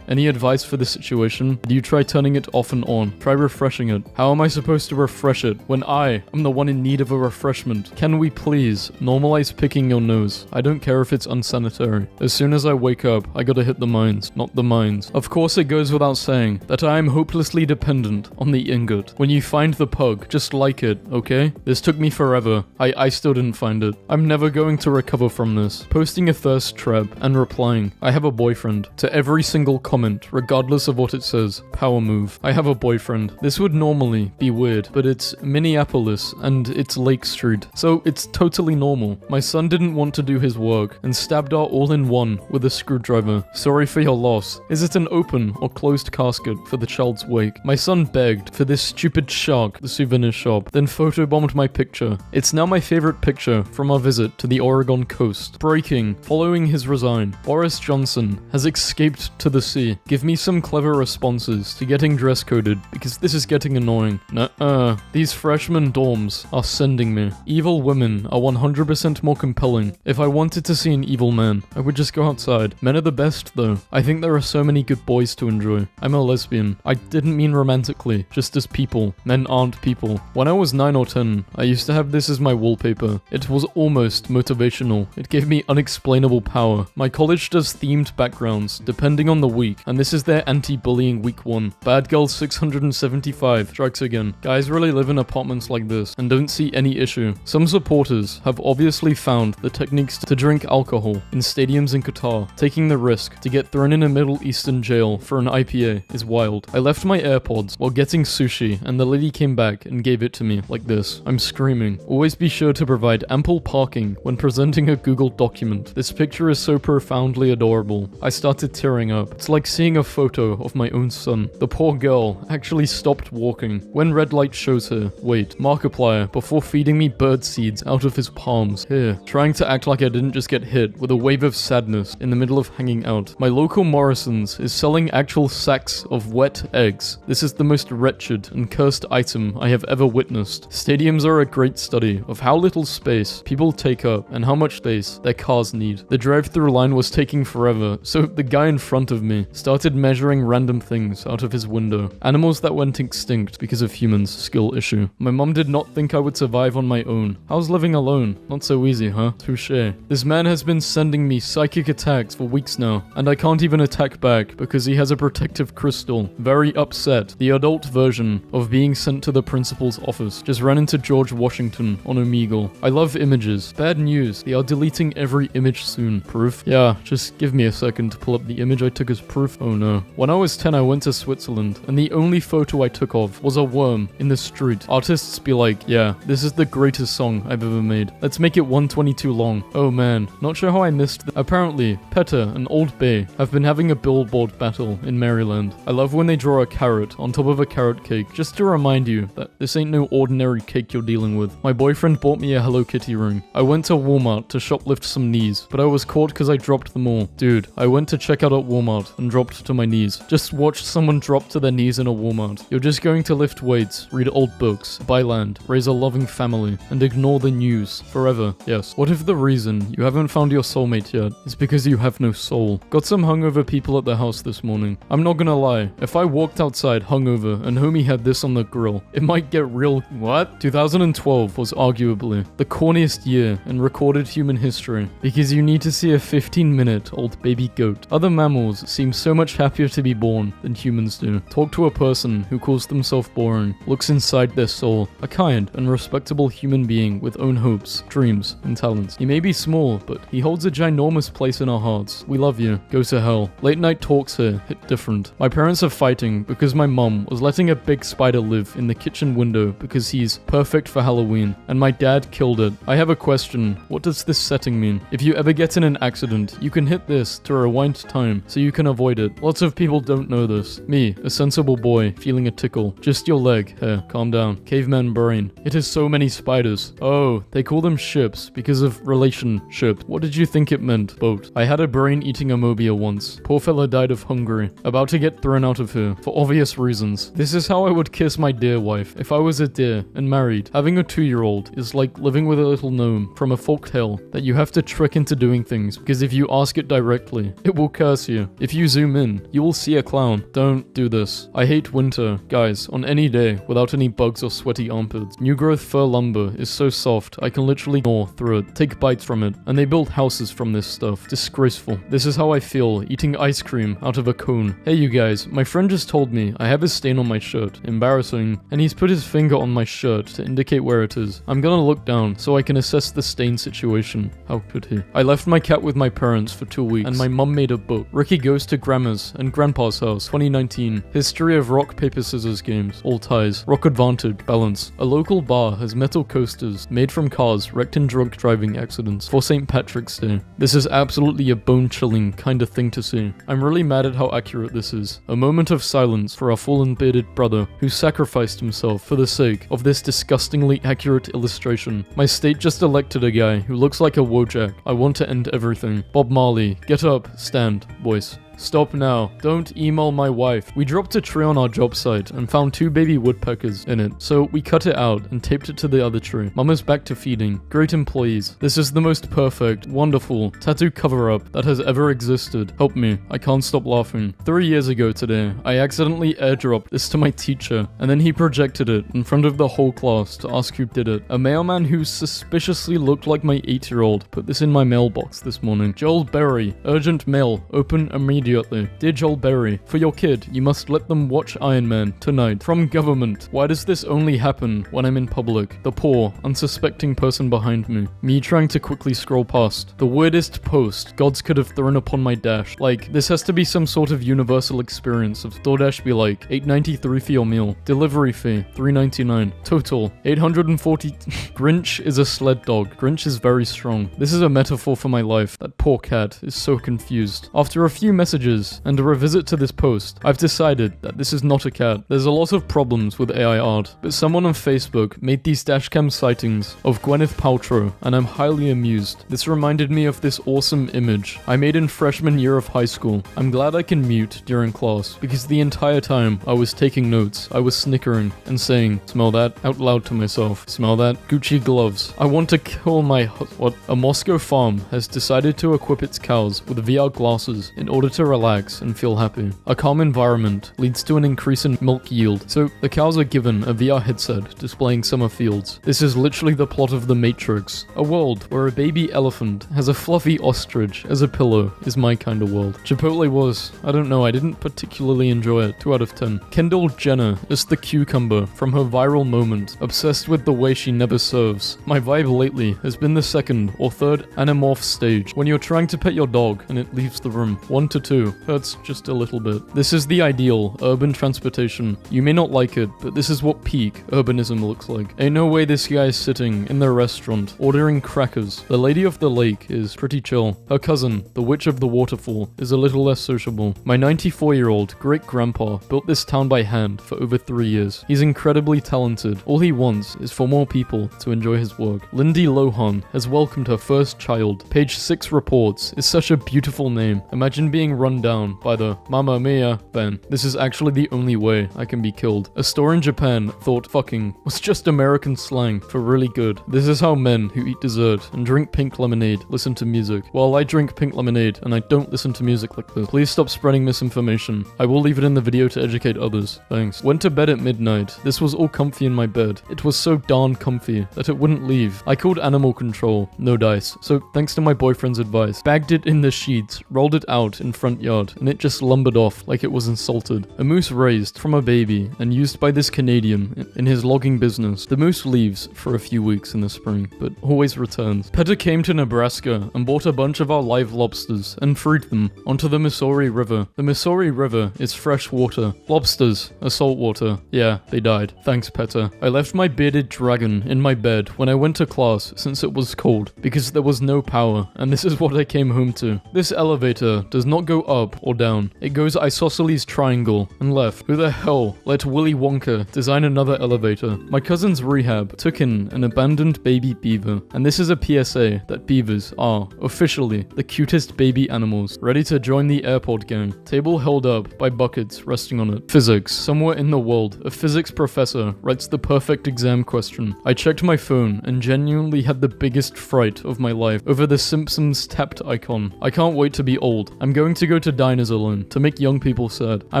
Any advice for this situation? Do you try turning it off and on? Try refreshing it. How am I supposed to refresh it when I am the one in need of a refreshment? Can we please normalize picking your nose? I don't care if it's unsanitary. As soon as I wake up, I gotta hit the mines, not the mines. Of course it goes without saying that I am hopelessly dependent on the ingot. When you find the pug, just like it, okay? This took me forever. I still didn't find it. I'm never going to recover from this. Posting a thirst trap and replying, I have a boyfriend, to every single comment, regardless of what it says. Power move. I have a boyfriend. This would normally be weird, but it's Minneapolis and it's Lake Street, so it's totally normal. My son didn't want to do his work and stabbed our all-in-one with a screwdriver. Sorry for your loss. Is it an open or closed casket for the child's wake? My son begged for this stupid shark at the souvenir shop, then photobombed my picture. It's now my favorite picture from our visit to the Oregon coast. Breaking. Following his resign, Boris Johnson has escaped to the sea. Give me some clever responses to getting dressed dress coded because this is getting annoying. Nuh-uh. These freshman dorms are sending me. Evil women are 100% more compelling. If I wanted to see an evil man, I would just go outside. Men are the best though. I think there are so many good boys to enjoy. I'm a lesbian. I didn't mean romantically, just as people. Men aren't people. When I was 9 or 10, I used to have this as my wallpaper. It was almost motivational. It gave me unexplainable power. My college does themed backgrounds, depending on the week, and this is their anti-bullying week 1. Bad Girl 675 strikes again. Guys really live in apartments like this and don't see any issue. Some supporters have obviously found the techniques to drink alcohol in stadiums in Qatar. Taking the risk to get thrown in a Middle Eastern jail for an IPA is wild. I left my AirPods while getting sushi and the lady came back and gave it to me like this. I'm screaming. Always be sure to provide ample parking when presenting a Google document. This picture is so profoundly adorable. I started tearing up. It's like seeing a photo of my own son. The poor girl actually stopped walking. When red light shows her, wait, Markiplier, before feeding me bird seeds out of his palms. Here, trying to act like I didn't just get hit with a wave of sadness in the middle of hanging out. My local Morrison's is selling actual sacks of wet eggs. This is the most wretched and cursed item I have ever witnessed. Stadiums are a great study of how little space people take up and how much space their cars need. The drive-through line was taking forever, so the guy in front of me started measuring random things out of his window. Animals that went extinct because of humans, skill issue. My mom did not think I would survive on my own. How's living alone? Not so easy, huh? Touché. This man has been sending me psychic attacks for weeks now, and I can't even attack back because he has a protective crystal. Very upset. The adult version of being sent to the principal's office. Just ran into George Washington on Omegle. I love images. Bad news. They are deleting every image soon. Proof? Yeah, just give me a second to pull up the image I took as proof. Oh no. When I was 10, I went to Switzerland, and the only photo I took of was a worm in the street. Artists be like, yeah, this is the greatest song I've ever made. Let's make it 122 long. Oh man, not sure how I missed Apparently, PETA and Old Bay have been having a billboard battle in Maryland. I love when they draw a carrot on top of a carrot cake, just to remind you that this ain't no ordinary cake you're dealing with. My boyfriend bought me a Hello Kitty ring. I went to Walmart to shoplift some knees, but I was caught because I dropped them all. Dude, I went to check out at Walmart and dropped to my knees. Just watch someone drop to their knees in a Walmart. You're just going to lift weights, read old books, buy land, raise a loving family, and ignore the news forever. Yes. What if the reason you haven't found your soulmate yet is because you have no soul? Got some hungover people at the house this morning. I'm not gonna lie, if I walked outside hungover and homie had this on the grill, it might get real. What? 2012 was arguably the corniest year in recorded human history because you need to see a 15-minute old baby goat. Other mammals seem so much happier to be born than humans do. Talk to a person who calls themselves boring, looks inside their soul, a kind and respectable human being with own hopes, dreams, and talents. He may be small, but he holds a ginormous place in our hearts. We love you. Go to hell. Late night talks here hit different. My parents are fighting because my mom was letting a big spider live in the kitchen window because he's perfect for Halloween, and my dad killed it. I have a question. What does this setting mean? If you ever get in an accident, you can hit this to rewind time so you can avoid it. Lots of people don't know this. Me, a sensible boy, feeling a tickle. Just your leg. Here, calm down. Caveman brain. It has so many spiders. Oh, they call them ships because of relationship. What did you think it meant? Boat. I had a brain eating a mobia once. Poor fella died of hunger. About to get thrown out of here for obvious reasons. This is how I would kiss my dear wife if I was a deer and married. Having a 2-year-old is like living with a little gnome from a folktale that you have to trick into doing things because if you ask it directly, it will curse you. If you zoom in, you will see a clown. Don't do this. I hate winter. Guys, on any day without any bugs or sweaty armpits. New growth fir lumber is so soft I can literally gnaw through it, take bites from it, and they build houses from this stuff. Disgraceful. This is how I feel eating ice cream out of a cone. Hey you guys, my friend just told me I have a stain on my shirt. Embarrassing. And he's put his finger on my shirt to indicate where it is. I'm gonna look down so I can assess the stain situation. How could he? I left my cat with my parents for 2 weeks and my mum made a book. Ricky Goes to Grandma's and Grandpa's House 2019. History of rock, paper, scissors games. All ties. Rock advantage. Balance. A local bar has metal coasters made from cars wrecked in drunk driving accidents for St. Patrick's Day. This is absolutely a bone-chilling kind of thing to see. I'm really mad at how accurate this is. A moment of silence for our fallen bearded brother who sacrificed himself for the sake of this disgustingly accurate illustration. My state just elected a guy who looks like a Wojak. I want to end everything. Bob Marley, get up, stand, voice. Stop now. Don't email my wife. We dropped a tree on our job site and found 2 baby woodpeckers in it, so we cut it out and taped it to the other tree. Mama's back to feeding. Great employees. This is the most perfect, wonderful tattoo cover-up that has ever existed. Help me. I can't stop laughing. 3 years ago today, I accidentally airdropped this to my teacher, and then he projected it in front of the whole class to ask who did it. A mailman who suspiciously looked like my 8-year-old put this in my mailbox this morning. Joel Berry. Urgent mail. Open immediately. Dear Joel Berry, for your kid, you must let them watch Iron Man tonight. From government. Why does this only happen when I'm in public? The poor, unsuspecting person behind me. Me trying to quickly scroll past. The weirdest post gods could have thrown upon my dash. Like, this has to be some sort of universal experience of DoorDash be like, $8.93 for your meal. Delivery fee, $3.99. Total, 840. Grinch is a sled dog. Grinch is very strong. This is a metaphor for my life. That poor cat is so confused. After a few messages and a revisit to this post, I've decided that this is not a cat. There's a lot of problems with AI art, but someone on Facebook made these dashcam sightings of Gwyneth Paltrow, and I'm highly amused. This reminded me of this awesome image I made in freshman year of high school. I'm glad I can mute during class, because the entire time I was taking notes, I was snickering and saying, smell that, out loud to myself. Smell that? Gucci gloves. I want to kill my what? A Moscow farm has decided to equip its cows with VR glasses in order to relax and feel happy. A calm environment leads to an increase in milk yield, so the cows are given a VR headset displaying summer fields. This is literally the plot of The Matrix. A world where a baby elephant has a fluffy ostrich as a pillow is my kind of world. Chipotle was, I don't know, I didn't particularly enjoy it. 2 out of 10. Kendall Jenner is the cucumber from her viral moment, obsessed with the way she never serves. My vibe lately has been the 2nd or 3rd Animorph stage, when you're trying to pet your dog and it leaves the room. 1 to 2. Hurts just a little bit. This is the ideal urban transportation. You may not like it, but this is what peak urbanism looks like. Ain't no way this guy is sitting in their restaurant, ordering crackers. The lady of the lake is pretty chill. Her cousin, the witch of the waterfall, is a little less sociable. My 94-year-old great-grandpa built this town by hand for over 3 years. He's incredibly talented. All he wants is for more people to enjoy his work. Lindsay Lohan has welcomed her first child. Page 6 reports is such a beautiful name. Imagine being run down by the Mamma Mia Ben. This is actually the only way I can be killed. A store in Japan thought fucking was just American slang for really good. This is how men who eat dessert and drink pink lemonade listen to music. While I drink pink lemonade and I don't listen to music like this. Please stop spreading misinformation. I will leave it in the video to educate others. Thanks. Went to bed at midnight. This was all comfy in my bed. It was so darn comfy that it wouldn't leave. I called animal control. No dice. So thanks to my boyfriend's advice, bagged it in the sheets, rolled it out in front yard, and it just lumbered off like it was insulted. A moose raised from a baby and used by this Canadian in his logging business. The moose leaves for a few weeks in the spring, but always returns. Petter came to Nebraska and bought a bunch of our live lobsters and freed them onto the Missouri River. The Missouri River is fresh water. Lobsters are salt water. Yeah, they died. Thanks, Petter. I left my bearded dragon in my bed when I went to class since it was cold, because there was no power, and this is what I came home to. This elevator does not go up or down. It goes isosceles triangle and left. Who the hell let Willy Wonka design another elevator? My cousin's rehab took in an abandoned baby beaver, and this is a PSA that beavers are officially the cutest baby animals, ready to join the airport gang. Table held up by buckets resting on it. Physics. Somewhere in the world, a physics professor writes the perfect exam question. I checked my phone and genuinely had the biggest fright of my life over the Simpsons tapped icon. I can't wait to be old. I'm going to go to diners alone to make young people sad. I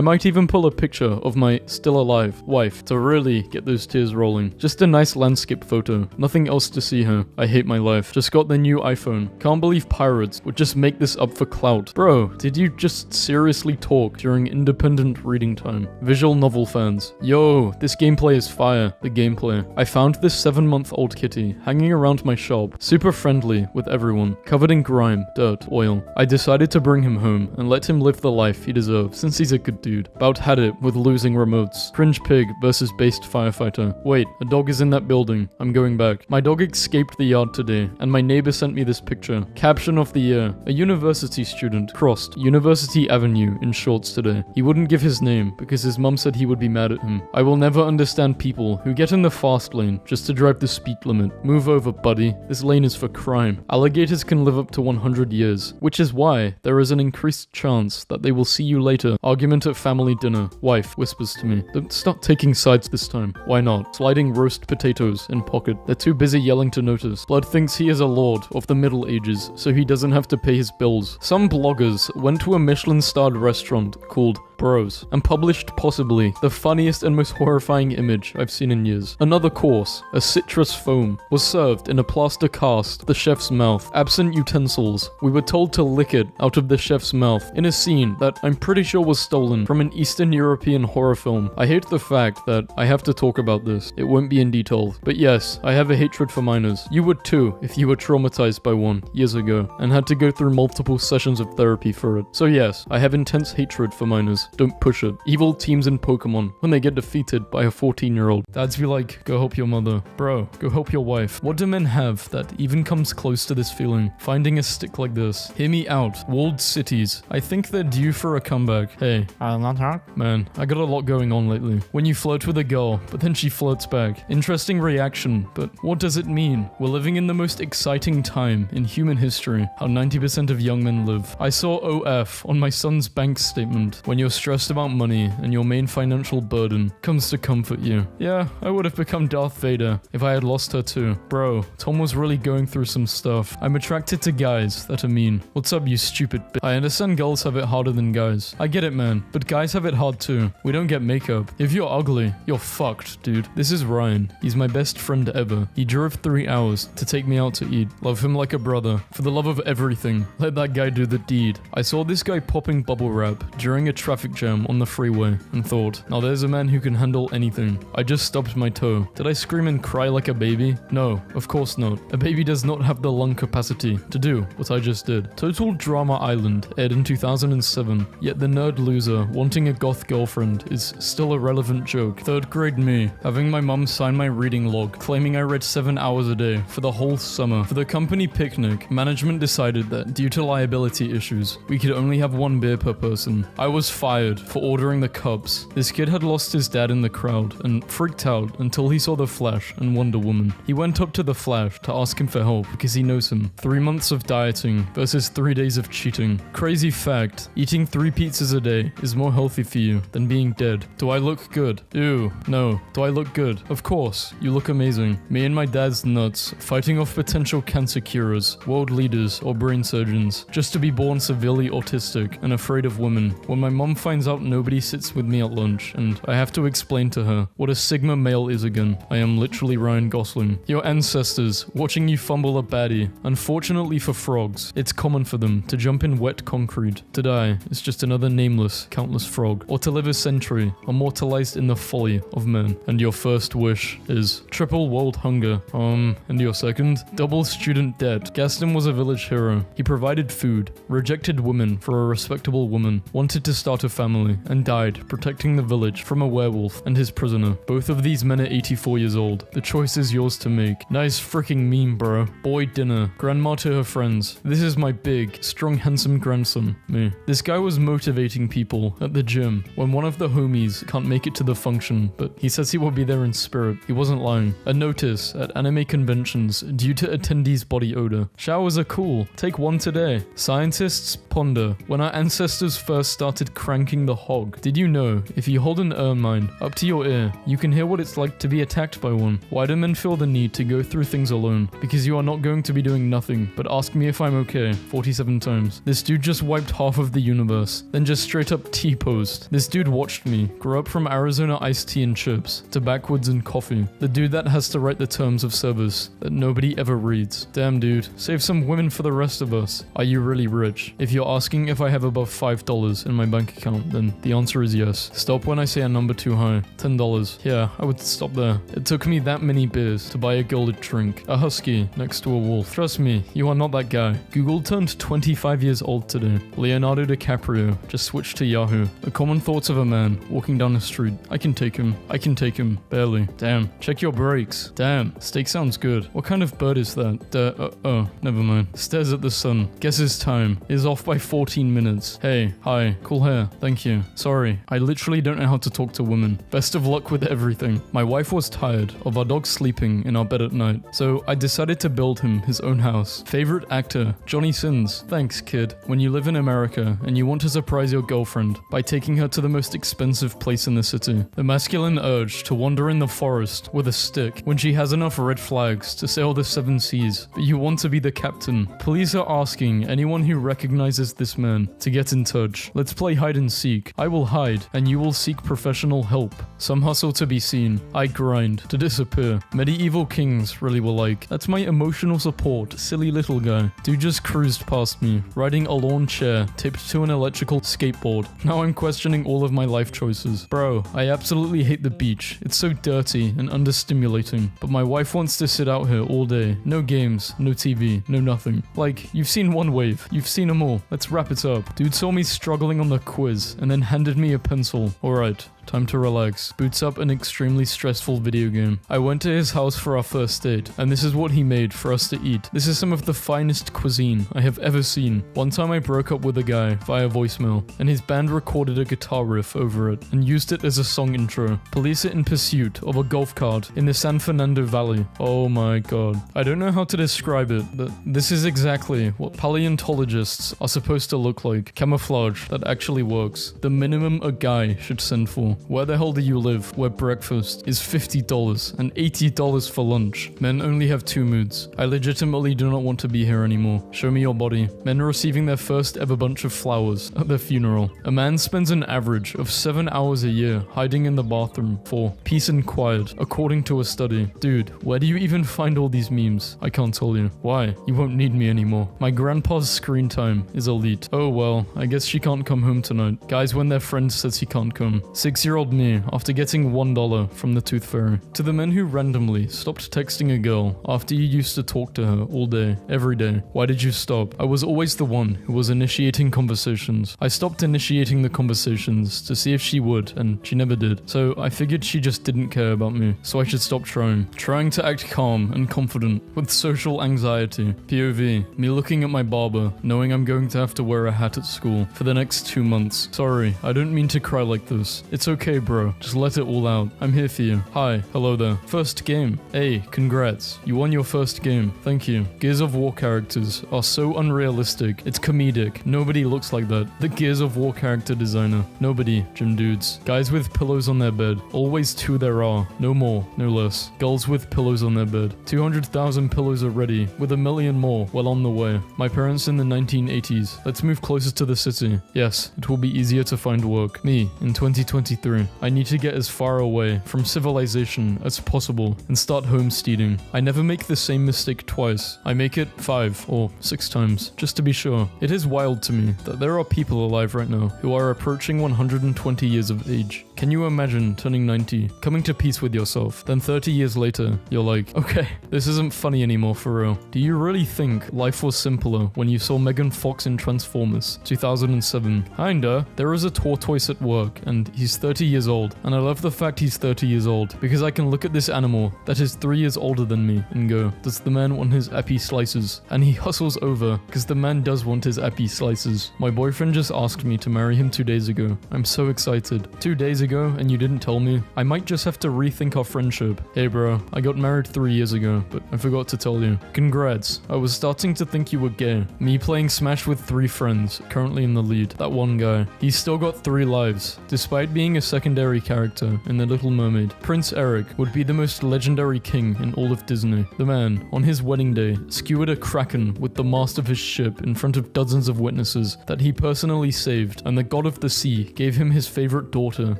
might even pull a picture of my still alive wife to really get those tears rolling. Just a nice landscape photo. Nothing else to see her. I hate my life. Just got the new iPhone. Can't believe pirates would just make this up for clout. Bro, did you just seriously talk during independent reading time? Visual novel fans. Yo, this gameplay is fire. The gameplay. I found this 7-month-old kitty hanging around my shop. Super friendly with everyone. Covered in grime, dirt, oil. I decided to bring him home and let him live the life he deserves since he's a good dude. About had it with losing remotes. Cringe pig versus based firefighter. Wait, a dog is in that building. I'm going back. My dog escaped the yard today and my neighbor sent me this picture. Caption of the year. A university student crossed University Avenue in shorts today. He wouldn't give his name because his mum said he would be mad at him. I will never understand people who get in the fast lane just to drive the speed limit. Move over, buddy. This lane is for crime. Alligators can live up to 100 years, which is why there is an increased slightest chance that they will see you later. Argument at family dinner. Wife whispers to me, don't start taking sides this time. Why not? Sliding roast potatoes in pocket. They're too busy yelling to notice. Blood thinks he is a lord of the Middle Ages, so he doesn't have to pay his bills. Some bloggers went to a Michelin-starred restaurant called Bros and published possibly the funniest and most horrifying image I've seen in years. Another course, a citrus foam, was served in a plaster cast, the chef's mouth, absent utensils. We were told to lick it out of the chef's mouth in a scene that I'm pretty sure was stolen from an Eastern European horror film. I hate the fact that I have to talk about this. It won't be in detail, but yes, I have a hatred for minors. You would too if you were traumatized by one years ago and had to go through multiple sessions of therapy for it. So yes, I have intense hatred for minors. Don't push it. Evil teams in Pokemon when they get defeated by a 14-year-old. Dads be like, go help your mother. Bro, go help your wife. What do men have that even comes close to this feeling? Finding a stick like this. Hear me out. Walled cities. I think they're due for a comeback. Hey. I'm not hurt. Man, I got a lot going on lately. When you flirt with a girl, but then she flirts back. Interesting reaction, but what does it mean? We're living in the most exciting time in human history. How 90% of young men live. I saw OF on my son's bank statement. When you're stressed about money and your main financial burden comes to comfort you. Yeah, I would have become Darth Vader if I had lost her too. Bro, Tom was really going through some stuff. I'm attracted to guys that are mean. What's up, you stupid bitch? I understand girls have it harder than guys. I get it, man, but guys have it hard too. We don't get makeup. If you're ugly, you're fucked, dude. This is Ryan. He's my best friend ever. He drove 3 hours to take me out to eat. Love him like a brother. For the love of everything, let that guy do the deed. I saw this guy popping bubble wrap during a traffic jam on the freeway and thought, now there's a man who can handle anything. I just stubbed my toe. Did I scream and cry like a baby? No, of course not. A baby does not have the lung capacity to do what I just did. Total Drama Island aired in 2007, yet the nerd loser wanting a goth girlfriend is still a relevant joke. 3rd grade me, having my mum sign my reading log, claiming I read 7 hours a day for the whole summer. For the company picnic, management decided that due to liability issues, we could only have 1 beer per person. I was fired for ordering the cups. This kid had lost his dad in the crowd and freaked out until he saw the Flash and Wonder Woman. He went up to the Flash to ask him for help because he knows him. 3 months of dieting versus 3 days of cheating. Crazy fact, eating 3 pizzas a day is more healthy for you than being dead. Do I look good? Ew, no. Do I look good? Of course, you look amazing. Me and my dad's nuts, fighting off potential cancer curers, world leaders, or brain surgeons, just to be born severely autistic and afraid of women. When my mom finds out nobody sits with me at lunch, and I have to explain to her what a Sigma male is again. I am literally Ryan Gosling. Your ancestors, watching you fumble a baddie. Unfortunately for frogs, it's common for them to jump in wet concrete. To die is just another nameless, countless frog. Or to live a century, immortalized in the folly of men. And your first wish is triple world hunger. And your second? Double student debt. Gaston was a village hero. He provided food, rejected women for a respectable woman, wanted to start a family, and died protecting the village from a werewolf and his prisoner. Both of these men are 84 years old. The choice is yours to make. Nice freaking meme, bro. Boy dinner. Grandma to her friends. This is my big, strong, handsome grandson. Me. This guy was motivating people at the gym when one of the homies can't make it to the function, but he says he will be there in spirit. He wasn't lying. A notice at anime conventions due to attendees' body odor. Showers are cool. Take one today. Scientists ponder when our ancestors first started cranking the hog. Did you know if you hold an ermine up to your ear, you can hear what it's like to be attacked by one? Why do men feel the need to go through things alone? Because you are not going to be doing nothing but ask me if I'm okay 47 times. This dude just wiped half of the universe, then just straight up T-posed. This dude watched me grow up from Arizona iced tea and chips to backwoods and coffee. The dude that has to write the terms of service that nobody ever reads. Damn dude, save some women for the rest of us. Are you really rich? If you're asking if I have above $5 in my bank account, then the answer is yes. Stop when I say a number too high. $10. Yeah, I would stop there. It took me that many beers to buy a girl a drink. A husky next to a wolf. Trust me, you are not that guy. Google turned 25 years old today. Leonardo DiCaprio just switched to Yahoo. The common thoughts of a man walking down the street. I can take him. I can take him. Barely. Damn. Check your brakes. Damn. Steak sounds good. What kind of bird is that? Oh, never mind. Stares at the sun. Guesses time. Is off by 14 minutes. Hey, hi. Cool hair. Thank you. Sorry. I literally don't know how to talk to women. Best of luck with everything. My wife was tired of our dog sleeping in our bed at night, so I decided to build him his own house. Favorite actor? Johnny Sins. Thanks, kid. When you live in in America and you want to surprise your girlfriend by taking her to the most expensive place in the city. The masculine urge to wander in the forest with a stick when she has enough red flags to sail the 7 seas, but you want to be the captain. Police are asking anyone who recognizes this man to get in touch. Let's play hide and seek. I will hide and you will seek professional help. Some hustle to be seen. I grind to disappear. Medieval kings really were like, that's my emotional support, silly little guy. Dude just cruised past me, riding a lawn chair taped to an electrical skateboard. Now I'm questioning all of my life choices. Bro, I absolutely hate the beach. It's so dirty and understimulating, but my wife wants to sit out here all day. No games, no TV, no nothing. Like, you've seen one wave, you've seen them all. Let's wrap it up. Dude saw me struggling on the quiz and then handed me a pencil. Alright. Time to relax. Boots up an extremely stressful video game. I went to his house for our first date, and this is what he made for us to eat. This is some of the finest cuisine I have ever seen. One time I broke up with a guy via voicemail, and his band recorded a guitar riff over it and used it as a song intro. Police are in pursuit of a golf cart in the San Fernando Valley. Oh my god. I don't know how to describe it, but this is exactly what paleontologists are supposed to look like. Camouflage that actually works. The minimum a guy should send for. Where the hell do you live where breakfast is $50 and $80 for lunch? Men only have 2 moods. I legitimately do not want to be here anymore. Show me your body. Men are receiving their first ever bunch of flowers at their funeral. A man spends an average of 7 hours a year hiding in the bathroom for peace and quiet, according to a study. Dude, where do you even find all these memes? I can't tell you. Why? You won't need me anymore. My grandpa's screen time is elite. Oh well, I guess she can't come home tonight. Guys, when their friend says he can't come. 6-year-old me after getting $1 from the Tooth Fairy. To the men who randomly stopped texting a girl after you used to talk to her all day, every day. Why did you stop? I was always the one who was initiating conversations. I stopped initiating the conversations to see if she would, and she never did. So I figured she just didn't care about me, so I should stop trying. Trying to act calm and confident with social anxiety. POV, me looking at my barber, knowing I'm going to have to wear a hat at school for the next 2 months. Sorry, I don't mean to cry like this. It's okay, bro. Just let it all out. I'm here for you. Hi. Hello there. First game. Hey, congrats. You won your first game. Thank you. Gears of War characters are so unrealistic. It's comedic. Nobody looks like that. The Gears of War character designer. Nobody, Gym Dudes. Guys with pillows on their bed. Always 2 there are. No more, no less. Girls with pillows on their bed. 200,000 pillows already, with 1 million more well on the way. My parents in the 1980s. Let's move closer to the city. Yes, it will be easier to find work. Me, in 2023. I need to get as far away from civilization as possible and start homesteading. I never make the same mistake twice. I make it 5 or 6 times, just to be sure. It is wild to me that there are people alive right now who are approaching 120 years of age. Can you imagine turning 90, coming to peace with yourself, then 30 years later, you're like, okay, this isn't funny anymore for real. Do you really think life was simpler when you saw Megan Fox in Transformers 2007? Kinda. There is a tortoise at work, and he's 30 years old, and I love the fact he's 30 years old, because I can look at this animal that is 3 years older than me and go, does the man want his epi slices? And he hustles over, because the man does want his epi slices. My boyfriend just asked me to marry him 2 days ago. I'm so excited. 2 days ago, and you didn't tell me? I might just have to rethink our friendship. Hey bro, I got married 3 years ago, but I forgot to tell you. Congrats. I was starting to think you were gay. Me playing Smash with 3 friends, currently in the lead. That one guy. He's still got 3 lives, despite being a secondary character in The Little Mermaid. Prince Eric would be the most legendary king in all of Disney. The man, on his wedding day, skewered a kraken with the mast of his ship in front of dozens of witnesses that he personally saved, and the god of the sea gave him his favorite daughter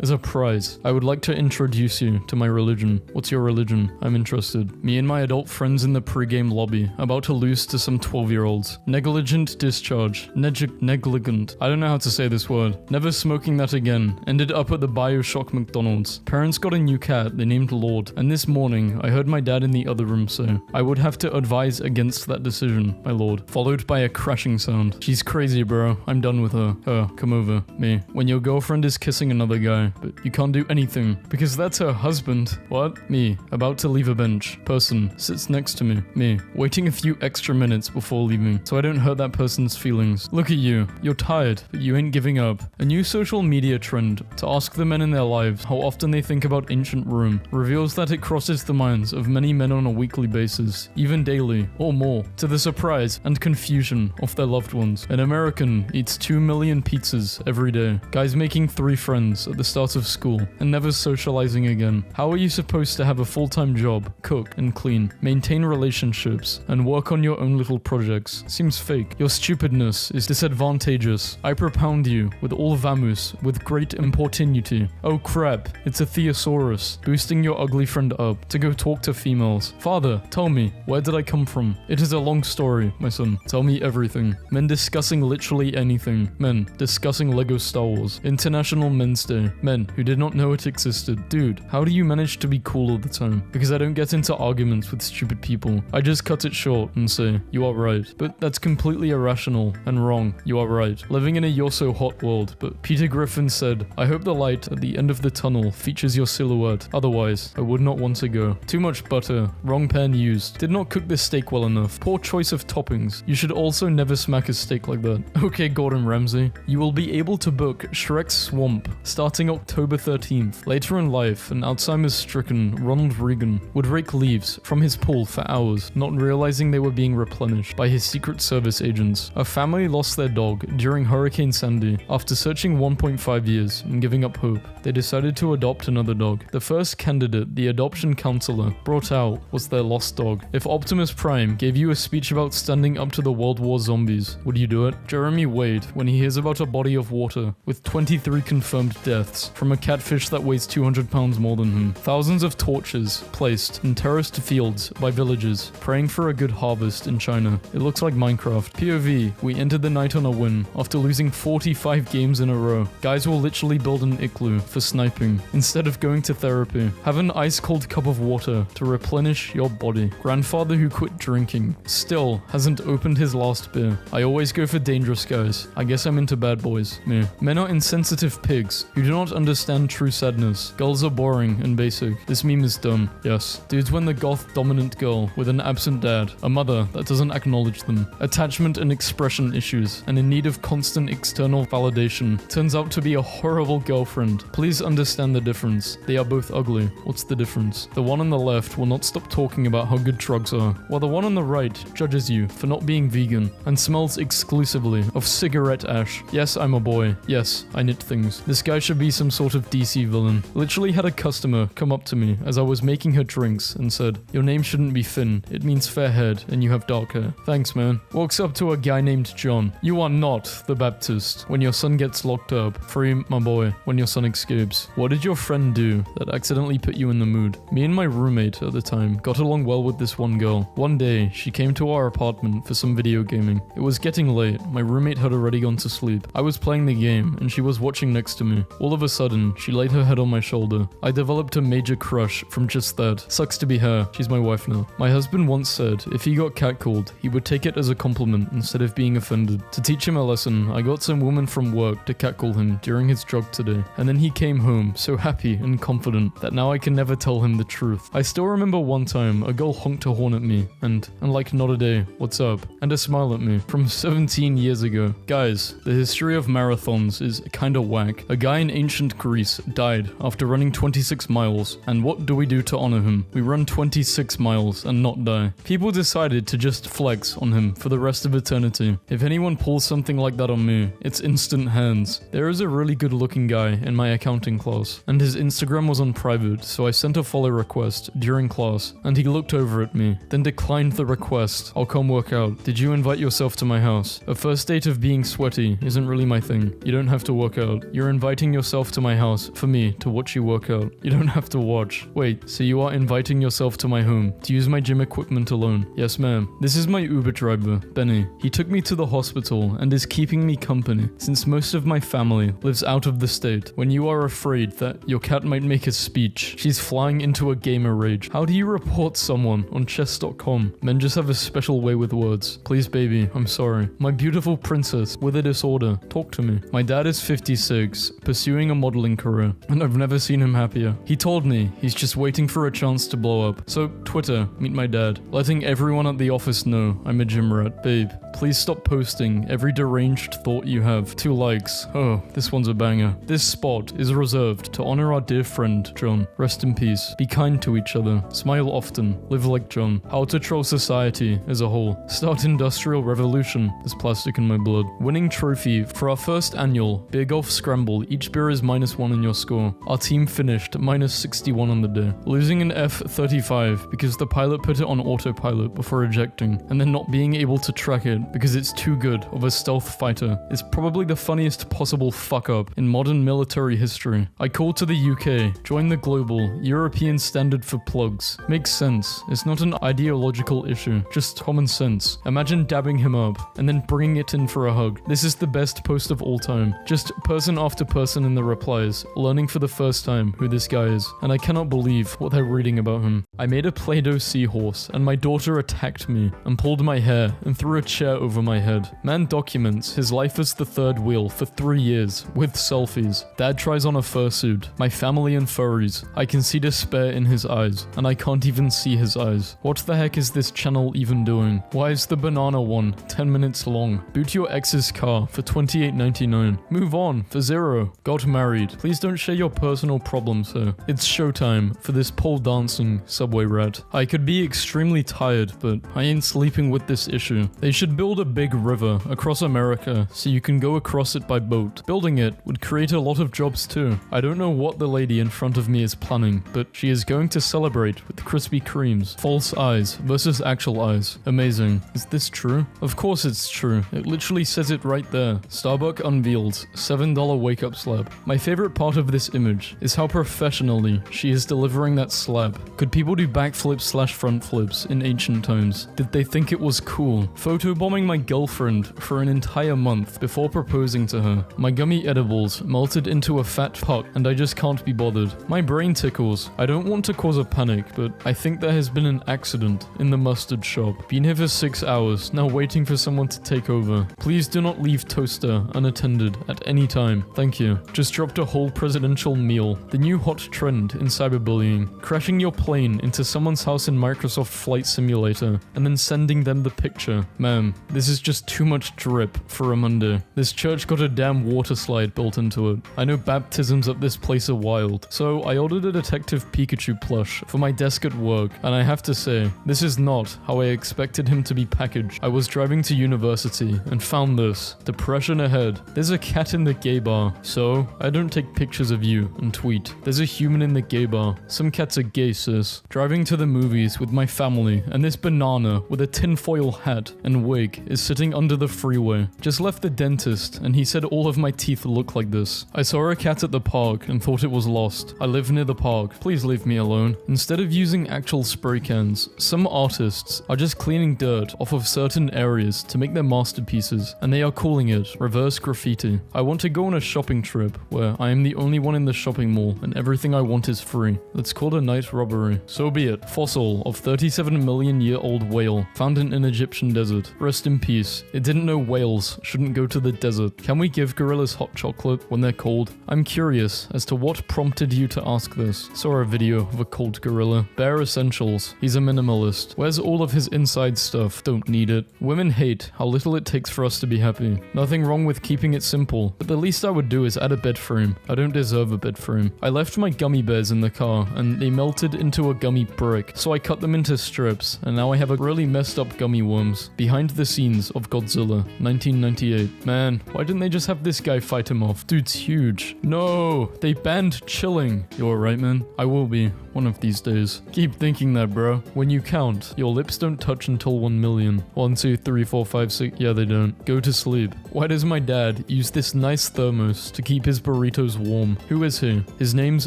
as a prize. I would like to introduce you to my religion. What's your religion? I'm interested. Me and my adult friends in the pregame lobby, about to lose to some 12-year-olds. Negligent discharge. Negligent. I don't know how to say this word. Never smoking that again. Ended up at the BioShock McDonald's. Parents got a new cat they named Lord, and this morning I heard my dad in the other room say, I would have to advise against that decision, my lord. Followed by a crashing sound. She's crazy, bro. I'm done with her. Her, come over. Me. When your girlfriend is kissing another guy, but you can't do anything because that's her husband. What? Me, about to leave a bench. Person sits next to me. Me, waiting a few extra minutes before leaving so I don't hurt that person's feelings. Look at you. You're tired, but you ain't giving up. A new social media trend to ask the men in their lives how often they think about ancient Rome reveals that it crosses the minds of many men on a weekly basis, even daily, or more, to the surprise and confusion of their loved ones. An American eats 2 million pizzas every day. Guys making 3 friends at the start of school and never socializing again. How are you supposed to have a full-time job, cook and clean, maintain relationships, and work on your own little projects? Seems fake. Your stupidness is disadvantageous. I propound you with all vamus, with great importunity. Oh crap, it's a thesaurus, boosting your ugly friend up to go talk to females. Father, tell me, where did I come from? It is a long story, my son. Tell me everything. Men discussing literally anything. Men discussing Lego Star Wars. International Men's Day. Men who did not know it existed. Dude, how do you manage to be cool all the time? Because I don't get into arguments with stupid people. I just cut it short and say, you are right. But that's completely irrational and wrong. You are right. Living in a you're so hot world. But Peter Griffin said, I hope the light at the end of the tunnel features your silhouette. Otherwise, I would not want to go. Too much butter. Wrong pan used. Did not cook the steak well enough. Poor choice of toppings. You should also never smack a steak like that. Okay, Gordon Ramsay. You will be able to book Shrek's Swamp starting October 13th. Later in life, an Alzheimer's-stricken Ronald Reagan would rake leaves from his pool for hours, not realizing they were being replenished by his Secret Service agents. A family lost their dog during Hurricane Sandy. After searching 1.5 years and giving up hope, they decided to adopt another dog. The first candidate the adoption counselor brought out was their lost dog. If Optimus Prime gave you a speech about standing up to the World War zombies, would you do it? Jeremy Wade, when he hears about a body of water with 23 confirmed deaths from a catfish that weighs 200 pounds more than him. Thousands of torches placed in terraced fields by villagers praying for a good harvest in China. It looks like Minecraft. POV, we entered the night on a win after losing 45 games in a row. Guys will literally build an igloo for sniping instead of going to therapy. Have an ice cold cup of water to replenish your body. Grandfather who quit drinking still hasn't opened his last beer. I always go for dangerous guys. I guess I'm into bad boys. Me. Men are insensitive pigs who do not understand true sadness. Girls are boring and basic. This meme is dumb. Yes. Dudes when the goth dominant girl with an absent dad, a mother that doesn't acknowledge them, attachment and expression issues, and in need of constant external validation, turns out to be a horrible girlfriend. Please understand the difference. They are both ugly. What's the difference? The one on the left will not stop talking about how good drugs are, while the one on the right judges you for not being vegan and smells exclusively of cigarette ash. Yes, I'm a boy. Yes, I knit things. This guy should be some sort of DC villain. Literally had a customer come up to me as I was making her drinks and said, your name shouldn't be Finn. It means fair-haired and you have dark hair. Thanks, man. Walks up to a guy named John. You are not the Baptist. When your son gets locked up, free my boy when your son escapes. What did your friend do that accidentally put you in the mood? Me and my roommate at the time got along well with this one girl. One day, she came to our apartment for some video gaming. It was getting late. My roommate had already gone to sleep. I was playing the game and she was watching next to me. All of a sudden, she laid her head on my shoulder. I developed a major crush from just that. Sucks to be her. She's my wife now. My husband once said if he got catcalled, he would take it as a compliment instead of being offended. To teach him a lesson, I got some woman from work to catcall him during his jog today. And then he came home so happy and confident that now I can never tell him the truth. I still remember one time a girl honked a horn at me and like not a day, what's up? And a smile at me from 17 years ago. Guys, the history of marathons is kinda whack. A guy in ancient Greece died after running 26 miles, and what do we do to honor him? We run 26 miles and not die. People decided to just flex on him for the rest of eternity. If anyone pulls something like that on me, it's instant hands. There is a really good looking guy in my accounting class, and his Instagram was on private, so I sent a follow request during class, and he looked over at me, then declined the request. I'll come work out. Did you invite yourself to my house? A first date of being sweaty isn't really my thing. You don't have to work out. You're inviting yourself to my house for me to watch you work out. You don't have to watch. Wait, so you are inviting yourself to my home to use my gym equipment alone? Yes, ma'am. This is my Uber driver, Benny. He took me to the hospital and is keeping me company since most of my family lives out of the state. When you are afraid that your cat might make a speech, she's flying into a gamer rage. How do you report someone on chess.com? Men just have a special way with words. Please, baby, I'm sorry. My beautiful princess with a disorder, talk to me. My dad is 56, pursuing a modeling career, and I've never seen him happier. He told me he's just waiting for a chance to blow up. So, Twitter, meet my dad. Letting everyone at the office know I'm a gym rat. Babe, please stop posting every deranged thought you have. 2 likes. Oh, this one's a banger. This spot is reserved to honor our dear friend, John. Rest in peace. Be kind to each other. Smile often. Live like John. How to troll society as a whole. Start industrial revolution. There's plastic in my blood. Winning trophy for our first annual Beer Golf Scramble. Each beer is -1 in your score. Our team finished -61 on the day. Losing an F-35 because the pilot put it on autopilot before ejecting, and then not being able to track it because it's too good of a stealth fighter is probably the funniest possible fuck up in modern military history. I called to the UK, join the global European standard for plugs. Makes sense. It's not an ideological issue, just common sense. Imagine dabbing him up and then bringing it in for a hug. This is the best post of all time. Just person after person in the replies, learning for the first time who this guy is, and I cannot believe what they're reading about him. I made a Play-Doh seahorse, and my daughter attacked me and pulled my hair and threw a chair over my head. Man documents his life as the third wheel for 3 years, with selfies. Dad tries on a fursuit. My family and furries. I can see despair in his eyes, and I can't even see his eyes. What the heck is this channel even doing? Why is the banana one 10 minutes long? Boot your ex's car for $28.99. Move on for $0. Got married. Please don't share your personal problems here. It's showtime for this pole dancing subway rat. I could be extremely tired, but I ain't sleeping with this issue. They should build a big river across America so you can go across it by boat. Building it would create a lot of jobs too. I don't know what the lady in front of me is planning, but she is going to celebrate with Krispy Kremes. False eyes versus actual eyes. Amazing. Is this true? Of course it's true. It literally says it right there. Starbucks unveils $7 wake-up slab. My favorite part of this image is how professionally she is delivering that slab. Could people do backflips/front flips in ancient times? Did they think it was cool? Photobombing my girlfriend for an entire month before proposing to her. My gummy edibles melted into a fat puck and I just can't be bothered. My brain tickles. I don't want to cause a panic, but I think there has been an accident in the mustard shop. Been here for 6 hours, now waiting for someone to take over. Please do not leave toaster unattended at any time. Thank you. Just dropped a whole presidential meal. The new hot trend in cyberbullying. Crashing your plane into someone's house in Microsoft Flight Simulator and then sending them the picture. Ma'am, this is just too much drip for a Monday. This church got a damn water slide built into it. I know baptisms at this place are wild, so I ordered a Detective Pikachu plush for my desk at work, and I have to say, this is not how I expected him to be packaged. I was driving to university and found this. Depression ahead. There's a cat in the gay bar, so I don't take pictures of you and tweet. There's a human in the gay bar. Some cats are gay, sis. Driving to the movies with my family, and this banana with a tinfoil hat and wig is sitting under the freeway. Just left the dentist, and he said all of my teeth look like this. I saw a cat at the park and thought it was lost. I live near the park. Please leave me alone. Instead of using actual spray cans, some artists are just cleaning dirt off of certain areas to make their masterpieces, and they are calling it reverse graffiti. I want to go on a shopping trip where I am the only one in the shopping mall and everything I want is free. Let's call it a night robbery. So be it. Fossil of 37-million-year-old whale found in an Egyptian desert. Rest in peace. It didn't know whales shouldn't go to the desert. Can we give gorillas hot chocolate when they're cold? I'm curious as to what prompted you to ask this. Saw a video of a cold gorilla. Bare essentials. He's a minimalist. Where's all of his inside stuff? Don't need it. Women hate how little it takes for us to be happy. Nothing wrong with keeping it simple, but the least I would do is add a bed frame. I don't deserve a bed frame. I left my gummy bears in the car and they melted into a gummy brick, so I cut them into strips, and now I have a really messed up gummy worms. Behind the scenes of Godzilla, 1998. Man, why didn't they just have this guy fight him off? Dude's huge. No, they banned chilling. You're right, man. I will be one of these days. Keep thinking that, bro. When you count, your lips don't touch until 1 million. 1, 2, 3, 4, 5, 6. Yeah, they don't. Go to sleep. Why does my dad use this nice thermos to keep his burritos warm? Who is he? His name's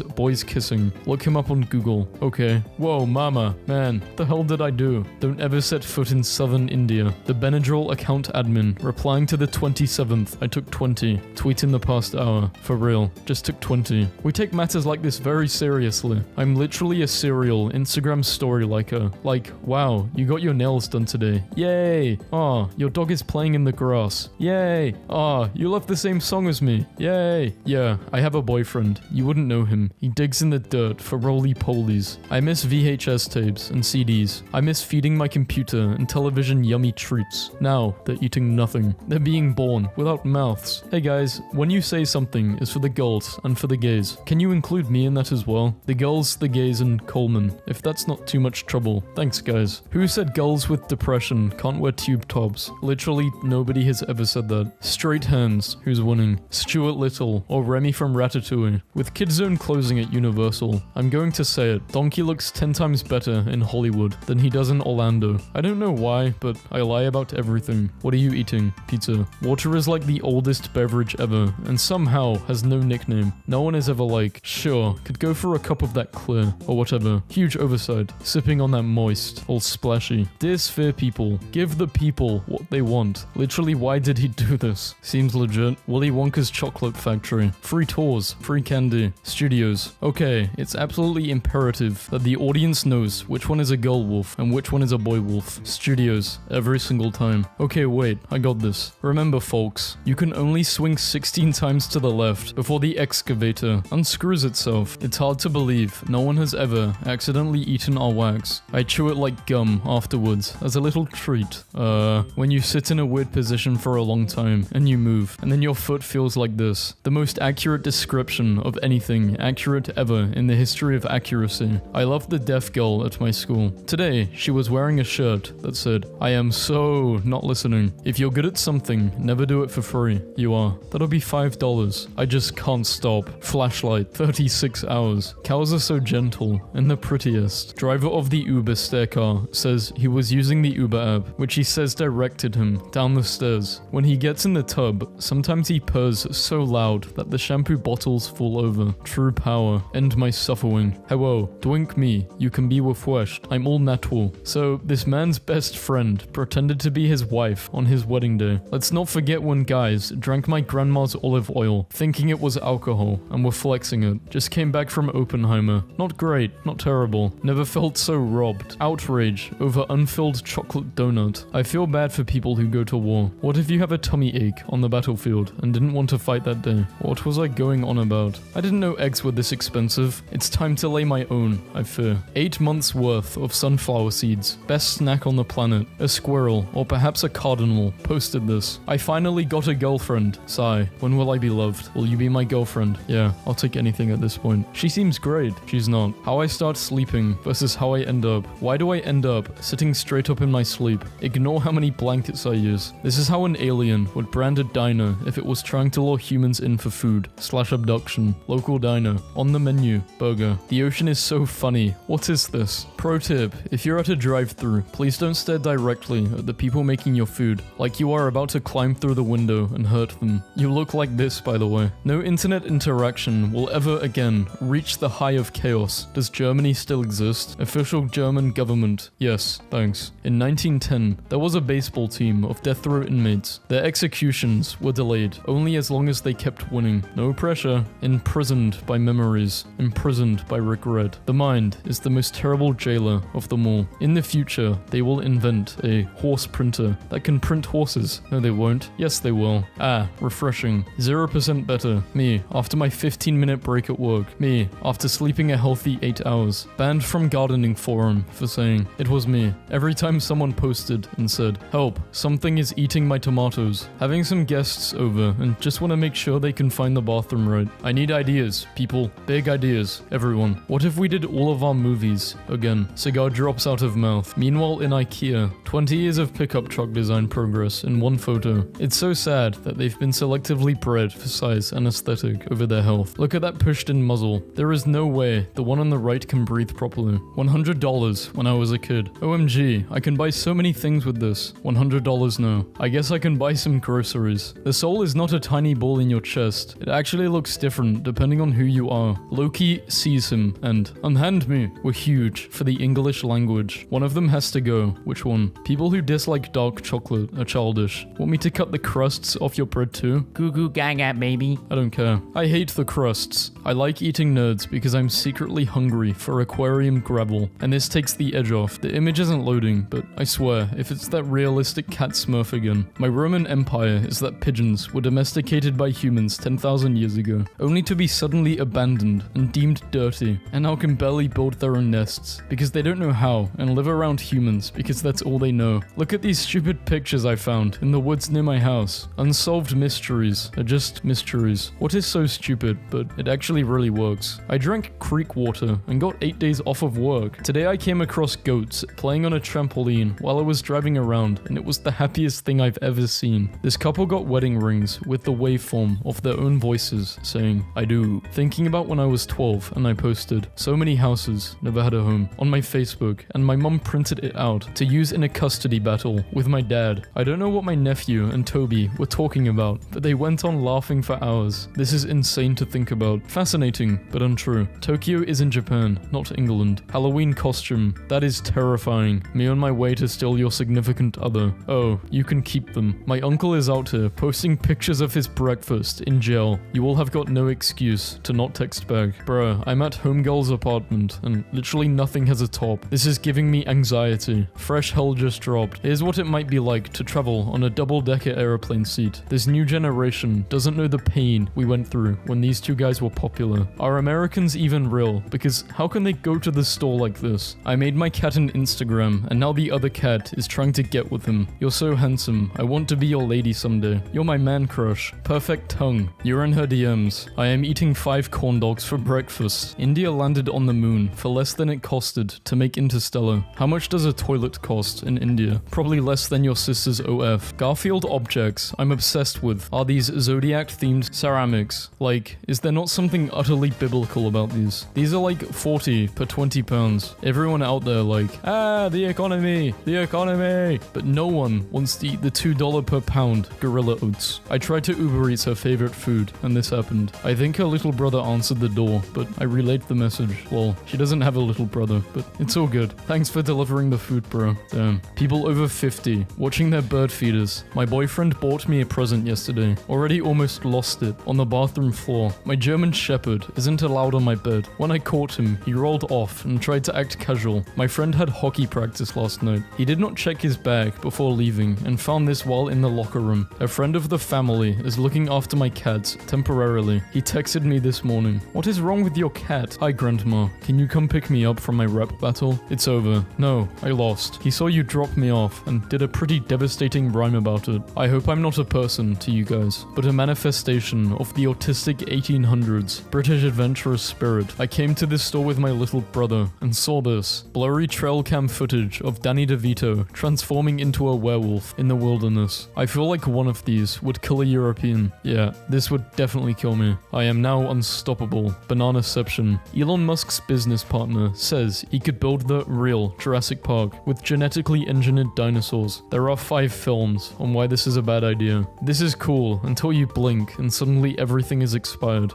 Boys Kissing. Look him up on Google. Okay. Whoa, mama. Man, the hell did I do? Don't ever set foot in southern India. The Benadryl account admin replying to the 27th. I took 20. Tweet in the past hour. For real. Just took 20. We take matters like this very seriously. I'm literally a serial Instagram story liker. Like, wow, you got your nails done today. Yay. Aw, your dog is playing in the grass. Yay. Aw, you love the same song as me. Yay. Yeah, Yeah, I have a boyfriend. You wouldn't know him. He digs in the dirt for roly-polies. I miss VHS tapes and CDs. I miss feeding my computer and television yummy treats. Now, they're eating nothing. They're being born without mouths. Hey guys, when you say something is for the girls and for the gays, can you include me in that as well? The girls, the gays, and Coleman, if that's not too much trouble. Thanks guys. Who said girls with depression can't wear tube tops? Literally nobody has ever said that. Straight hands, who's winning? Stuart Little or Remy from Ratatouille? With Kidzone closing at Universal, I'm going to say it. Donkey looks 10 times better in Hollywood than he does in Orlando. I don't know why, but I lie about everything. What are you eating? Pizza. Water is like the oldest beverage ever, and somehow has no nickname. No one is ever like, sure, could go for a cup of that clear, or whatever. Huge oversight. Sipping on that moist, all splashy. Dear Sphere people, give the people what they want. Literally, why did he do this? Seems legit. Willy Wonka's Chocolate Factory. Free tours, free candy, studios. Okay, it's absolutely imperative that the audience knows which one is a girl wolf and which one is a boy wolf. Studios, every single time. Okay, wait, I got this. Remember folks, you can only swing 16 times to the left before the excavator unscrews itself. It's hard to believe no one has ever accidentally eaten our wax. I chew it like gum afterwards as a little treat. When you sit in a weird position for a long time and you move and then your foot feels like this. The most accurate description of anything accurate ever in the history of accuracy. I love the deaf girl at my school. Today, she was wearing a shirt that said, I am so not listening. If you're good at something, never do it for free. You are. That'll be $5. I just can't stop. Flashlight, 36 hours. Cows are so gentle and the prettiest. Driver of the Uber stair car says he was using the Uber app, which he says directed him down the stairs. When he gets in the tub, sometimes he purrs so loud that the shampoo bottles fall over. True power. End my suffering. Hello, doink me. You can be refreshed. I'm all natural. So, this man's best friend pretended to be his wife on his wedding day. Let's not forget when guys drank my grandma's olive oil, thinking it was alcohol, and were flexing it. Just came back from Oppenheimer. Not great, not terrible. Never felt so robbed. Outrage over unfilled chocolate donut. I feel bad for people who go to war. What if you have a tummy ache on the battlefield and didn't want to fight that day? What was I going on about? I didn't know eggs were this expensive. It's time to lay my own, I fear. 8 months worth of sunflower seeds. Best snack on the planet. A squirrel, or perhaps a cardinal, posted this. I finally got a girlfriend. Sigh. When will I be loved? Will you be my girlfriend? Yeah, I'll take anything at this point. She seems great. She's not. How I start sleeping versus how I end up. Why do I end up sitting straight up in my sleep? Ignore how many blankets I use. This is how an alien would brand a diner if it was trying to lure humans in for food / abduction. Local diner. On the menu. Burger. The ocean is so funny. What is this? Pro tip. If you're at a drive-thru, please don't stare directly at the people making your food, like you are about to climb through the window and hurt them. You look like this, by the way. No internet interaction will ever again reach the high of chaos. Does Germany still exist? Official German government. Yes, thanks. In 1910, there was a baseball team of death row inmates. Their executions were delayed only as long as they kept winning. No pressure. Imprisoned by memories. Imprisoned by regret. The mind is the most terrible jailer of them all. In the future, they will invent a horse printer that can print horses. No, they won't. Yes, they will. Ah, refreshing. 0% better. Me, after my 15-minute break at work. Me, after sleeping a healthy 8 hours. Banned from gardening forum for saying, it was me. Every time someone posted and said, help, something is eating my tomatoes. Having some guests over and just want to make sure they can find the bathroom right. I need ideas, people. Big ideas. Everyone. What if we did all of our movies again? Cigar drops out of mouth. Meanwhile in IKEA, 20 years of pickup truck design progress in one photo. It's so sad that they've been selectively bred for size and aesthetic over their health. Look at that pushed in muzzle. There is no way the one on the right can breathe properly. $100 when I was a kid. OMG, I can buy so many things with this. $100 now. I guess I can buy some groceries. The soul is not a tiny ball in your chest. It actually looks different depending on who you are. Loki sees him and unhand me were huge for the English language. One of them has to go. Which one? People who dislike dark chocolate are childish. Want me to cut the crusts off your bread too? Goo goo gaga, baby. I don't care. I hate the crusts. I like eating nerds because I'm secretly hungry for aquarium gravel, and this takes the edge off. The image isn't loading, but I swear, if it's that realistic cat smurf again. My Roman Empire is that pigeons were domesticated by humans 10,000 2,000 years ago, only to be suddenly abandoned and deemed dirty, and now can barely build their own nests because they don't know how, and live around humans because that's all they know. Look at these stupid pictures I found in the woods near my house. Unsolved mysteries are just mysteries. What is so stupid, but it actually really works. I drank creek water and got 8 days off of work. Today I came across goats playing on a trampoline while I was driving around, and it was the happiest thing I've ever seen. This couple got wedding rings with the waveform of their own voices saying, I do. Thinking about when I was 12 and I posted, so many houses, never had a home, on my Facebook, and my mum printed it out to use in a custody battle with my dad. I don't know what my nephew and Toby were talking about, but they went on laughing for hours. This is insane to think about. Fascinating, but untrue. Tokyo is in Japan, not England. Halloween costume. That is terrifying. Me on my way to steal your significant other. Oh, you can keep them. My uncle is out here posting pictures of his breakfast in jail. You all have got no excuse to not text back. Bruh, I'm at homegirl's apartment and literally nothing has a top. This is giving me anxiety. Fresh hell just dropped. Here's what it might be like to travel on a double-decker aeroplane seat. This new generation doesn't know the pain we went through when these two guys were popular. Are Americans even real? Because how can they go to the store like this? I made my cat an Instagram and now the other cat is trying to get with him. You're so handsome. I want to be your lady someday. You're my man crush. Perfect tongue. You're in her DMs. I am eating 5 corn dogs for breakfast. India landed on the moon for less than it costed to make Interstellar. How much does a toilet cost in India? Probably less than your sister's OF. Garfield objects I'm obsessed with are these Zodiac-themed ceramics. Like, is there not something utterly biblical about these? These are like 40 per 20 pounds. Everyone out there like, the economy, the economy. But no one wants to eat the $2 per pound gorilla oats. I tried to Uber Eats her favorite food, and this happened. I think her little brother answered the door, but I relayed the message. Well, she doesn't have a little brother, but it's all good. Thanks for delivering the food, bro. Damn. People over 50 watching their bird feeders. My boyfriend bought me a present yesterday. Already almost lost it on the bathroom floor. My German Shepherd isn't allowed on my bed. When I caught him, he rolled off and tried to act casual. My friend had hockey practice last night. He did not check his bag before leaving and found this while in the locker room. A friend of the family is looking after my cats temporarily. He texted me this morning. What is wrong with your cat? Hi, Grandma. Can you come pick me up from my rap battle? It's over. No, I lost. He saw you drop me off and did a pretty devastating rhyme about it. I hope I'm not a person to you guys, but a manifestation of the autistic 1800s British adventurous spirit. I came to this store with my little brother and saw this blurry trail cam footage of Danny DeVito transforming into a werewolf in the wilderness. I feel like one of these would kill a European. Yeah, this would definitely kill me. I am now unstoppable. Bananaception. Elon Musk's business partner says he could build the real Jurassic Park with genetically engineered dinosaurs. There are 5 films on why this is a bad idea. This is cool until you blink and suddenly everything is expired.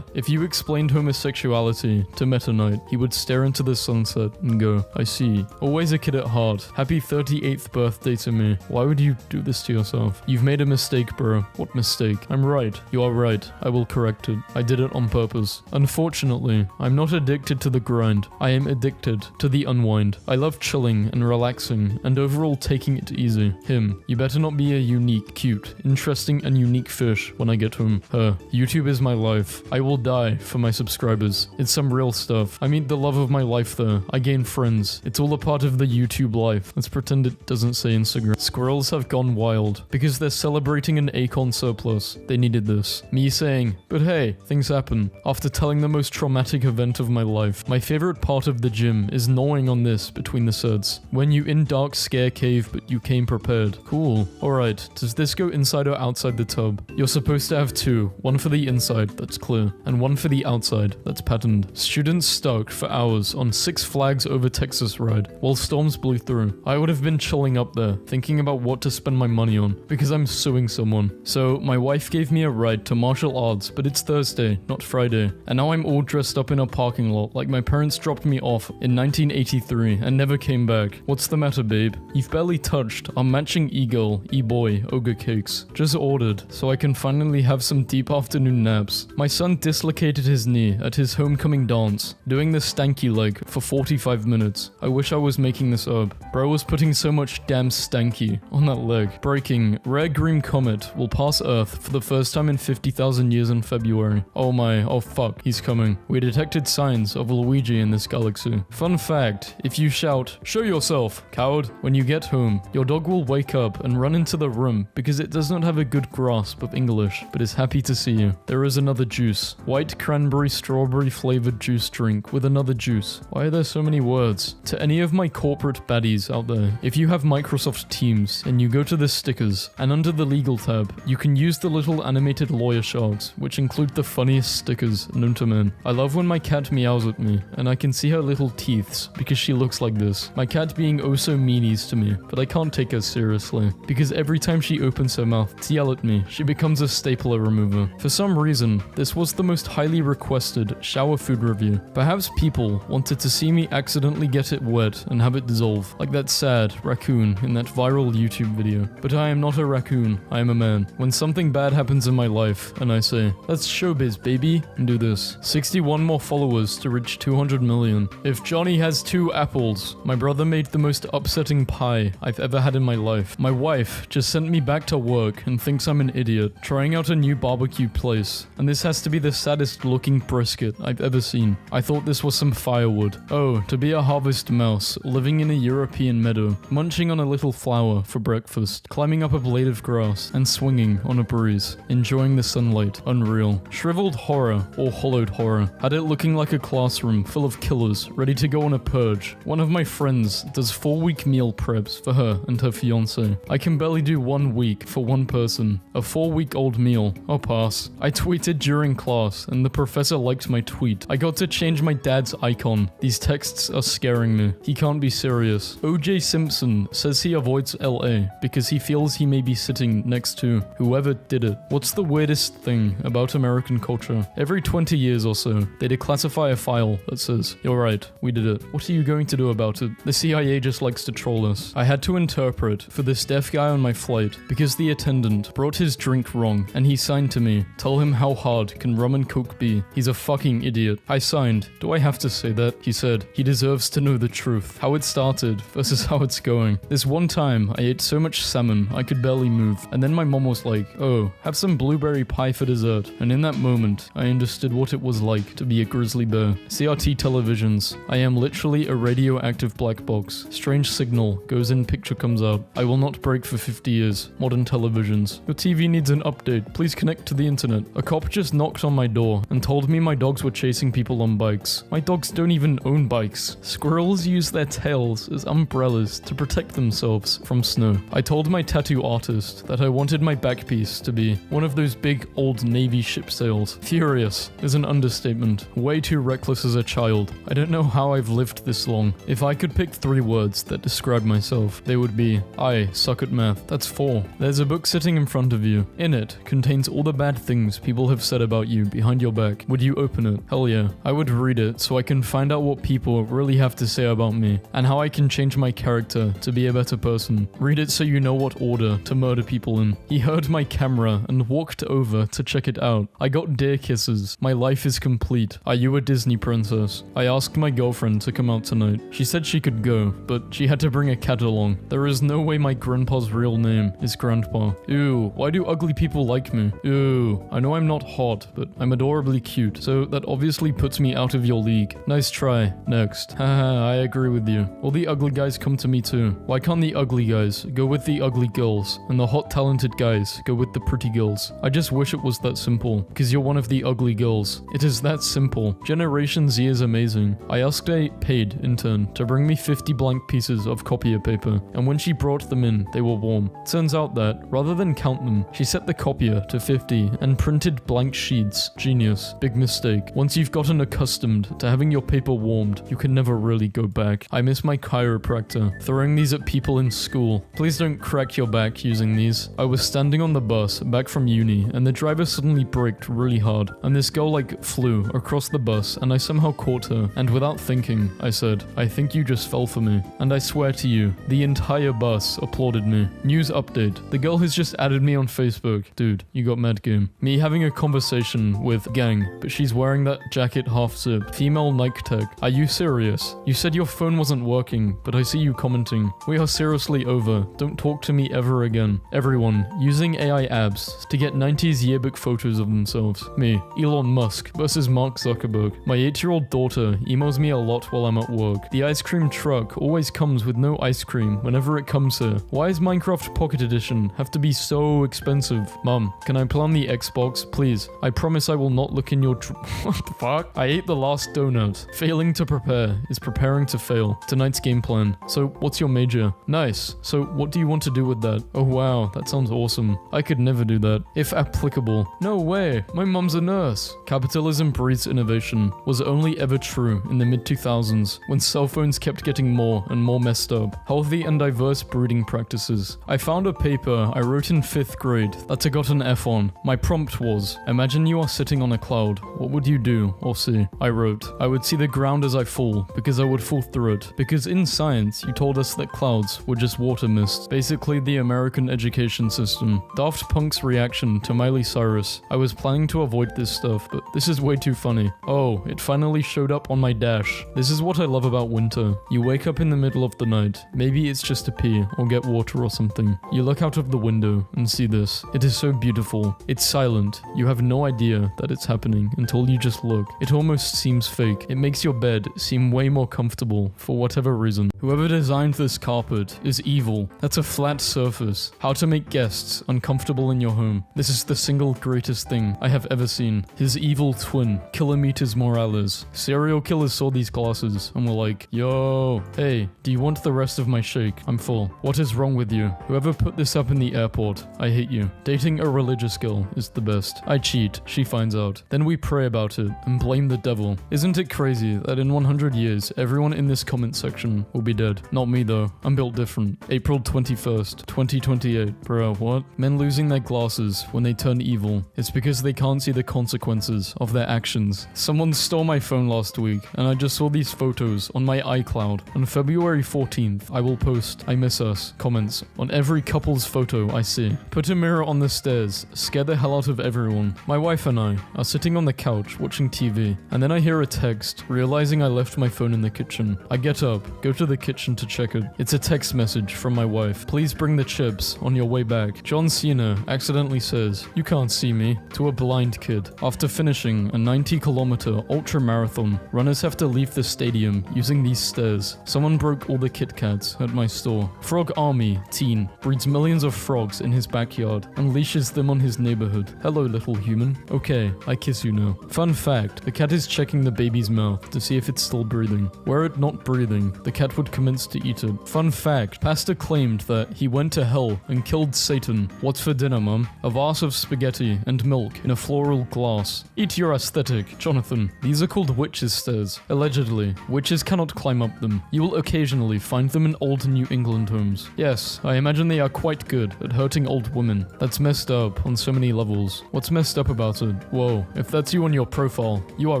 If you explained homosexuality to Meta Knight, he would stare into the sunset and go, I see. Always a kid at heart. Happy 38th birthday to me. Why would you do this to yourself? You've made a mistake, bro. What mistake? I'm right. You are right. I will correct it. I did it on purpose. Unfortunately, I'm not addicted to the grind. I am addicted to the unwind. I love chilling and relaxing and overall taking it easy. Him. You better not be a unique, cute, interesting and unique fish when I get home. Her. YouTube is my life. I will die for my subscribers. It's some real stuff. I meet the love of my life there. I gain friends. It's all a part of the YouTube life. Let's pretend it doesn't say Instagram. Squirrels have gone wild because they're celebrating an Acorn surplus. They needed this. Me saying, but hey, things happen. After telling the most traumatic event of my life. My favorite part of the gym is gnawing on this between the sets. When you in dark scare cave but you came prepared. Cool. Alright, does this go inside or outside the tub? You're supposed to have 2. One for the inside, that's clear, and one for the outside, that's patterned. Students stuck for hours on Six Flags Over Texas ride while storms blew through. I would have been chilling up there, thinking about what to spend my money on, because I'm suing someone. So my wife gave me a ride to martial arts, but it's Thursday, not Friday, and now I'm all dressed up in a parking lot like my parents dropped me off in 1983 and never came back. What's the matter, babe? You've barely touched our matching e-girl, e-boy, ogre cakes. Just ordered, so I can finally have some deep afternoon naps. My son dislocated his knee at his homecoming dance, doing the stanky leg for 45 minutes. I wish I was making this up. Bro was putting so much damn stanky on that leg. Breaking, rare green comet will pass Earth Earth for the first time in 50,000 years in February. Oh my, oh fuck, he's coming. We detected signs of Luigi in this galaxy. Fun fact, if you shout, "Show yourself, coward," when you get home, your dog will wake up and run into the room because it does not have a good grasp of English, but is happy to see you. There is another juice. White cranberry strawberry flavored juice drink with another juice. Why are there so many words? To any of my corporate baddies out there, if you have Microsoft Teams and you go to the stickers and under the legal tab, you can use the little animated lawyer sharks, which include the funniest stickers known to man. I love when my cat meows at me and I can see her little teeths because she looks like this. My cat being oh so meanies to me, but I can't take her seriously because every time she opens her mouth to yell at me, she becomes a stapler remover. For some reason, this was the most highly requested shower food review. Perhaps people wanted to see me accidentally get it wet and have it dissolve, like that sad raccoon in that viral YouTube video. But I am not a raccoon, I am a man. When something bad happens in my life, and I say, "Let's showbiz, baby," and do this. 61 more followers to reach 200 million. If Johnny has 2 apples, my brother made the most upsetting pie I've ever had in my life. My wife just sent me back to work and thinks I'm an idiot, trying out a new barbecue place. And this has to be the saddest looking brisket I've ever seen. I thought this was some firewood. Oh, to be a harvest mouse, living in a European meadow, munching on a little flower for breakfast, climbing up a blade of grass, and swinging on a breeze, enjoying the sunlight. Unreal. Shriveled horror, or hollowed horror, had it looking like a classroom full of killers ready to go on a purge. One of my friends does 4-week meal preps for her and her fiance. I can barely do 1 week for one person. A 4-week-old meal. I'll pass. I tweeted during class, and the professor liked my tweet. I got to change my dad's icon. These texts are scaring me. He can't be serious. OJ Simpson says he avoids LA because he feels he may be sitting next to whoever did it. What's the weirdest thing about American culture? Every 20 years or so, they declassify a file that says, "You're right, we did it. What are you going to do about it?" The CIA just likes to troll us. I had to interpret for this deaf guy on my flight because the attendant brought his drink wrong and he signed to me, "Tell him how hard can rum and coke be. He's a fucking idiot." I signed. Do I have to say that? He said, "He deserves to know the truth. How it started versus how it's going." This one time, I ate so much salmon, I could barely move. And then my mom was like, "Oh, have some blueberry pie for dessert." And in that moment, I understood what it was like to be a grizzly bear. CRT televisions. I am literally a radioactive black box. Strange signal, goes in, picture comes out. I will not break for 50 years. Modern televisions. Your TV needs an update. Please connect to the internet. A cop just knocked on my door and told me my dogs were chasing people on bikes. My dogs don't even own bikes. Squirrels use their tails as umbrellas to protect themselves from snow. I told my tattoo artist that I wanted my back piece to be one of those big old Navy ship sails. Furious is an understatement. Way too reckless as a child. I don't know how I've lived this long. If I could pick 3 words that describe myself, they would be, I suck at math. That's 4. There's a book sitting in front of you. In it contains all the bad things people have said about you behind your back. Would you open it? Hell yeah. I would read it so I can find out what people really have to say about me and how I can change my character to be a better person. Read it so you know what order to murder people in. He heard my camera and walked over to check it out. I got deer kisses. My life is complete. Are you a Disney princess? I asked my girlfriend to come out tonight. She said she could go, but she had to bring a cat along. There is no way my grandpa's real name is Grandpa. Ew, why do ugly people like me? Ew, I know I'm not hot, but I'm adorably cute, so that obviously puts me out of your league. Nice try. Next. Haha, I agree with you. All the ugly guys come to me too. Why can't the ugly guys go with the ugly girls, and the hot talented guys go with the pretty girls? I just wish it was that simple, because you're one of the ugly girls. It is that simple. Generation Z is amazing. I asked a paid intern to bring me 50 blank pieces of copier paper, and when she brought them in, they were warm. Turns out that, rather than count them, she set the copier to 50 and printed blank sheets. Genius. Big mistake. Once you've gotten accustomed to having your paper warmed, you can never really go back. I miss my chiropractor. Throwing these at people in school. Please don't crack your back using these. I was standing on the bus back from uni, and the driver suddenly braked really hard, and this girl flew across the bus, and I somehow caught her, and without thinking, I said, "I think you just fell for me." And I swear to you, the entire bus applauded me. News update. The girl has just added me on Facebook. Dude, you got mad game. Me having a conversation with gang, but she's wearing that jacket half zip. Female Nike tech. Are you serious? You said your phone wasn't working, but I see you commenting. We are seriously over. Don't talk to me ever again. Everyone, using AI abs to get 90s yearbook photos of themselves. Me, Elon Musk versus Mark Zuckerberg. My 8-year-old daughter emails me a lot while I'm at work. The ice cream truck always comes with no ice cream whenever it comes here. Why does Minecraft Pocket Edition have to be so expensive? Mom, can I play on the Xbox, please? I promise I will not look in your what the fuck? I ate the last donut. Failing to prepare is preparing to fail. Tonight's game plan. So, what's your major? Nice. So, what do you want to do with that? Oh wow, that sounds awesome. I could never do that. If applicable. No way. My mom's a nurse. Capitalism breeds innovation was only ever true in the mid-2000s when cell phones kept getting more and more messed up. Healthy and diverse breeding practices. I found a paper I wrote in 5th grade that I got an F on. My prompt was, imagine you are sitting on a cloud. What would you do or see? I wrote, I would see the ground as I fall because I would fall through it. Because in science, you told us that clouds were just water mist. Basically the American education system. Daft Punk's reaction to Miley Cyrus. I was planning to avoid this stuff, but this is way too funny. Oh, it finally showed up on my dash. This is what I love about winter. You wake up in the middle of the night. Maybe it's just to pee or get water or something. You look out of the window and see this. It is so beautiful. It's silent. You have no idea that it's happening until you just look. It almost seems fake. It makes your bed seem way more comfortable for whatever reason. Whoever designed this carpet is evil. That's a flat surface. How to make guests uncomfortable in your home. This is the single greatest thing I have ever seen. His evil twin, Kilometers Morales. Serial killers saw these glasses and were like, yo, hey, do you want the rest of my shake? I'm full. What is wrong with you? Whoever put this up in the airport, I hate you. Dating a religious girl is the best. I cheat, she finds out. Then we pray about it and blame the devil. Isn't it crazy that in 100 years, everyone in this comment section will be dead? Not me though, I'm built different. April 21st, 2028. Bro, what? Men losing their glasses when they turn evil. It's because they can't see the consequences of their actions. Someone stole my phone last week, and I just saw these photos on my iCloud. On February 14th, I will post I miss us comments on every couple's photo I see. Put a mirror on the stairs, scare the hell out of everyone. My wife and I are sitting on the couch watching TV, and then I hear a text, realizing I left my phone in the kitchen. I get up, go to the kitchen to check it. It's a text message from my wife. Please bring the chips on your way back. John Cena accidentally says, you can't see me, to a blind kid. After finishing a 90-kilometer ultra marathon, runners have to leave the stadium using these stairs. Someone broke all the Kit Kats at my store. Frog Army teen breeds millions of frogs in his backyard, unleashes them on his neighborhood. Hello, little human. Okay, I kiss you now. Fun fact, the cat is checking the baby's mouth to see if it's still breathing. Were it not breathing, the cat would commence to eat it. Fun fact, pastor claimed that he went to hell and killed Satan. What's for dinner, mum? A vase of spaghetti and milk in a floral glass. Eat your aesthetic, Jonathan. These are called witches' stairs. Allegedly, witches cannot climb up them. You will occasionally find them in old New England homes. Yes, I imagine they are quite good at hurting old women. That's messed up on so many levels. What's messed up about it? Whoa, if that's you on your profile, you are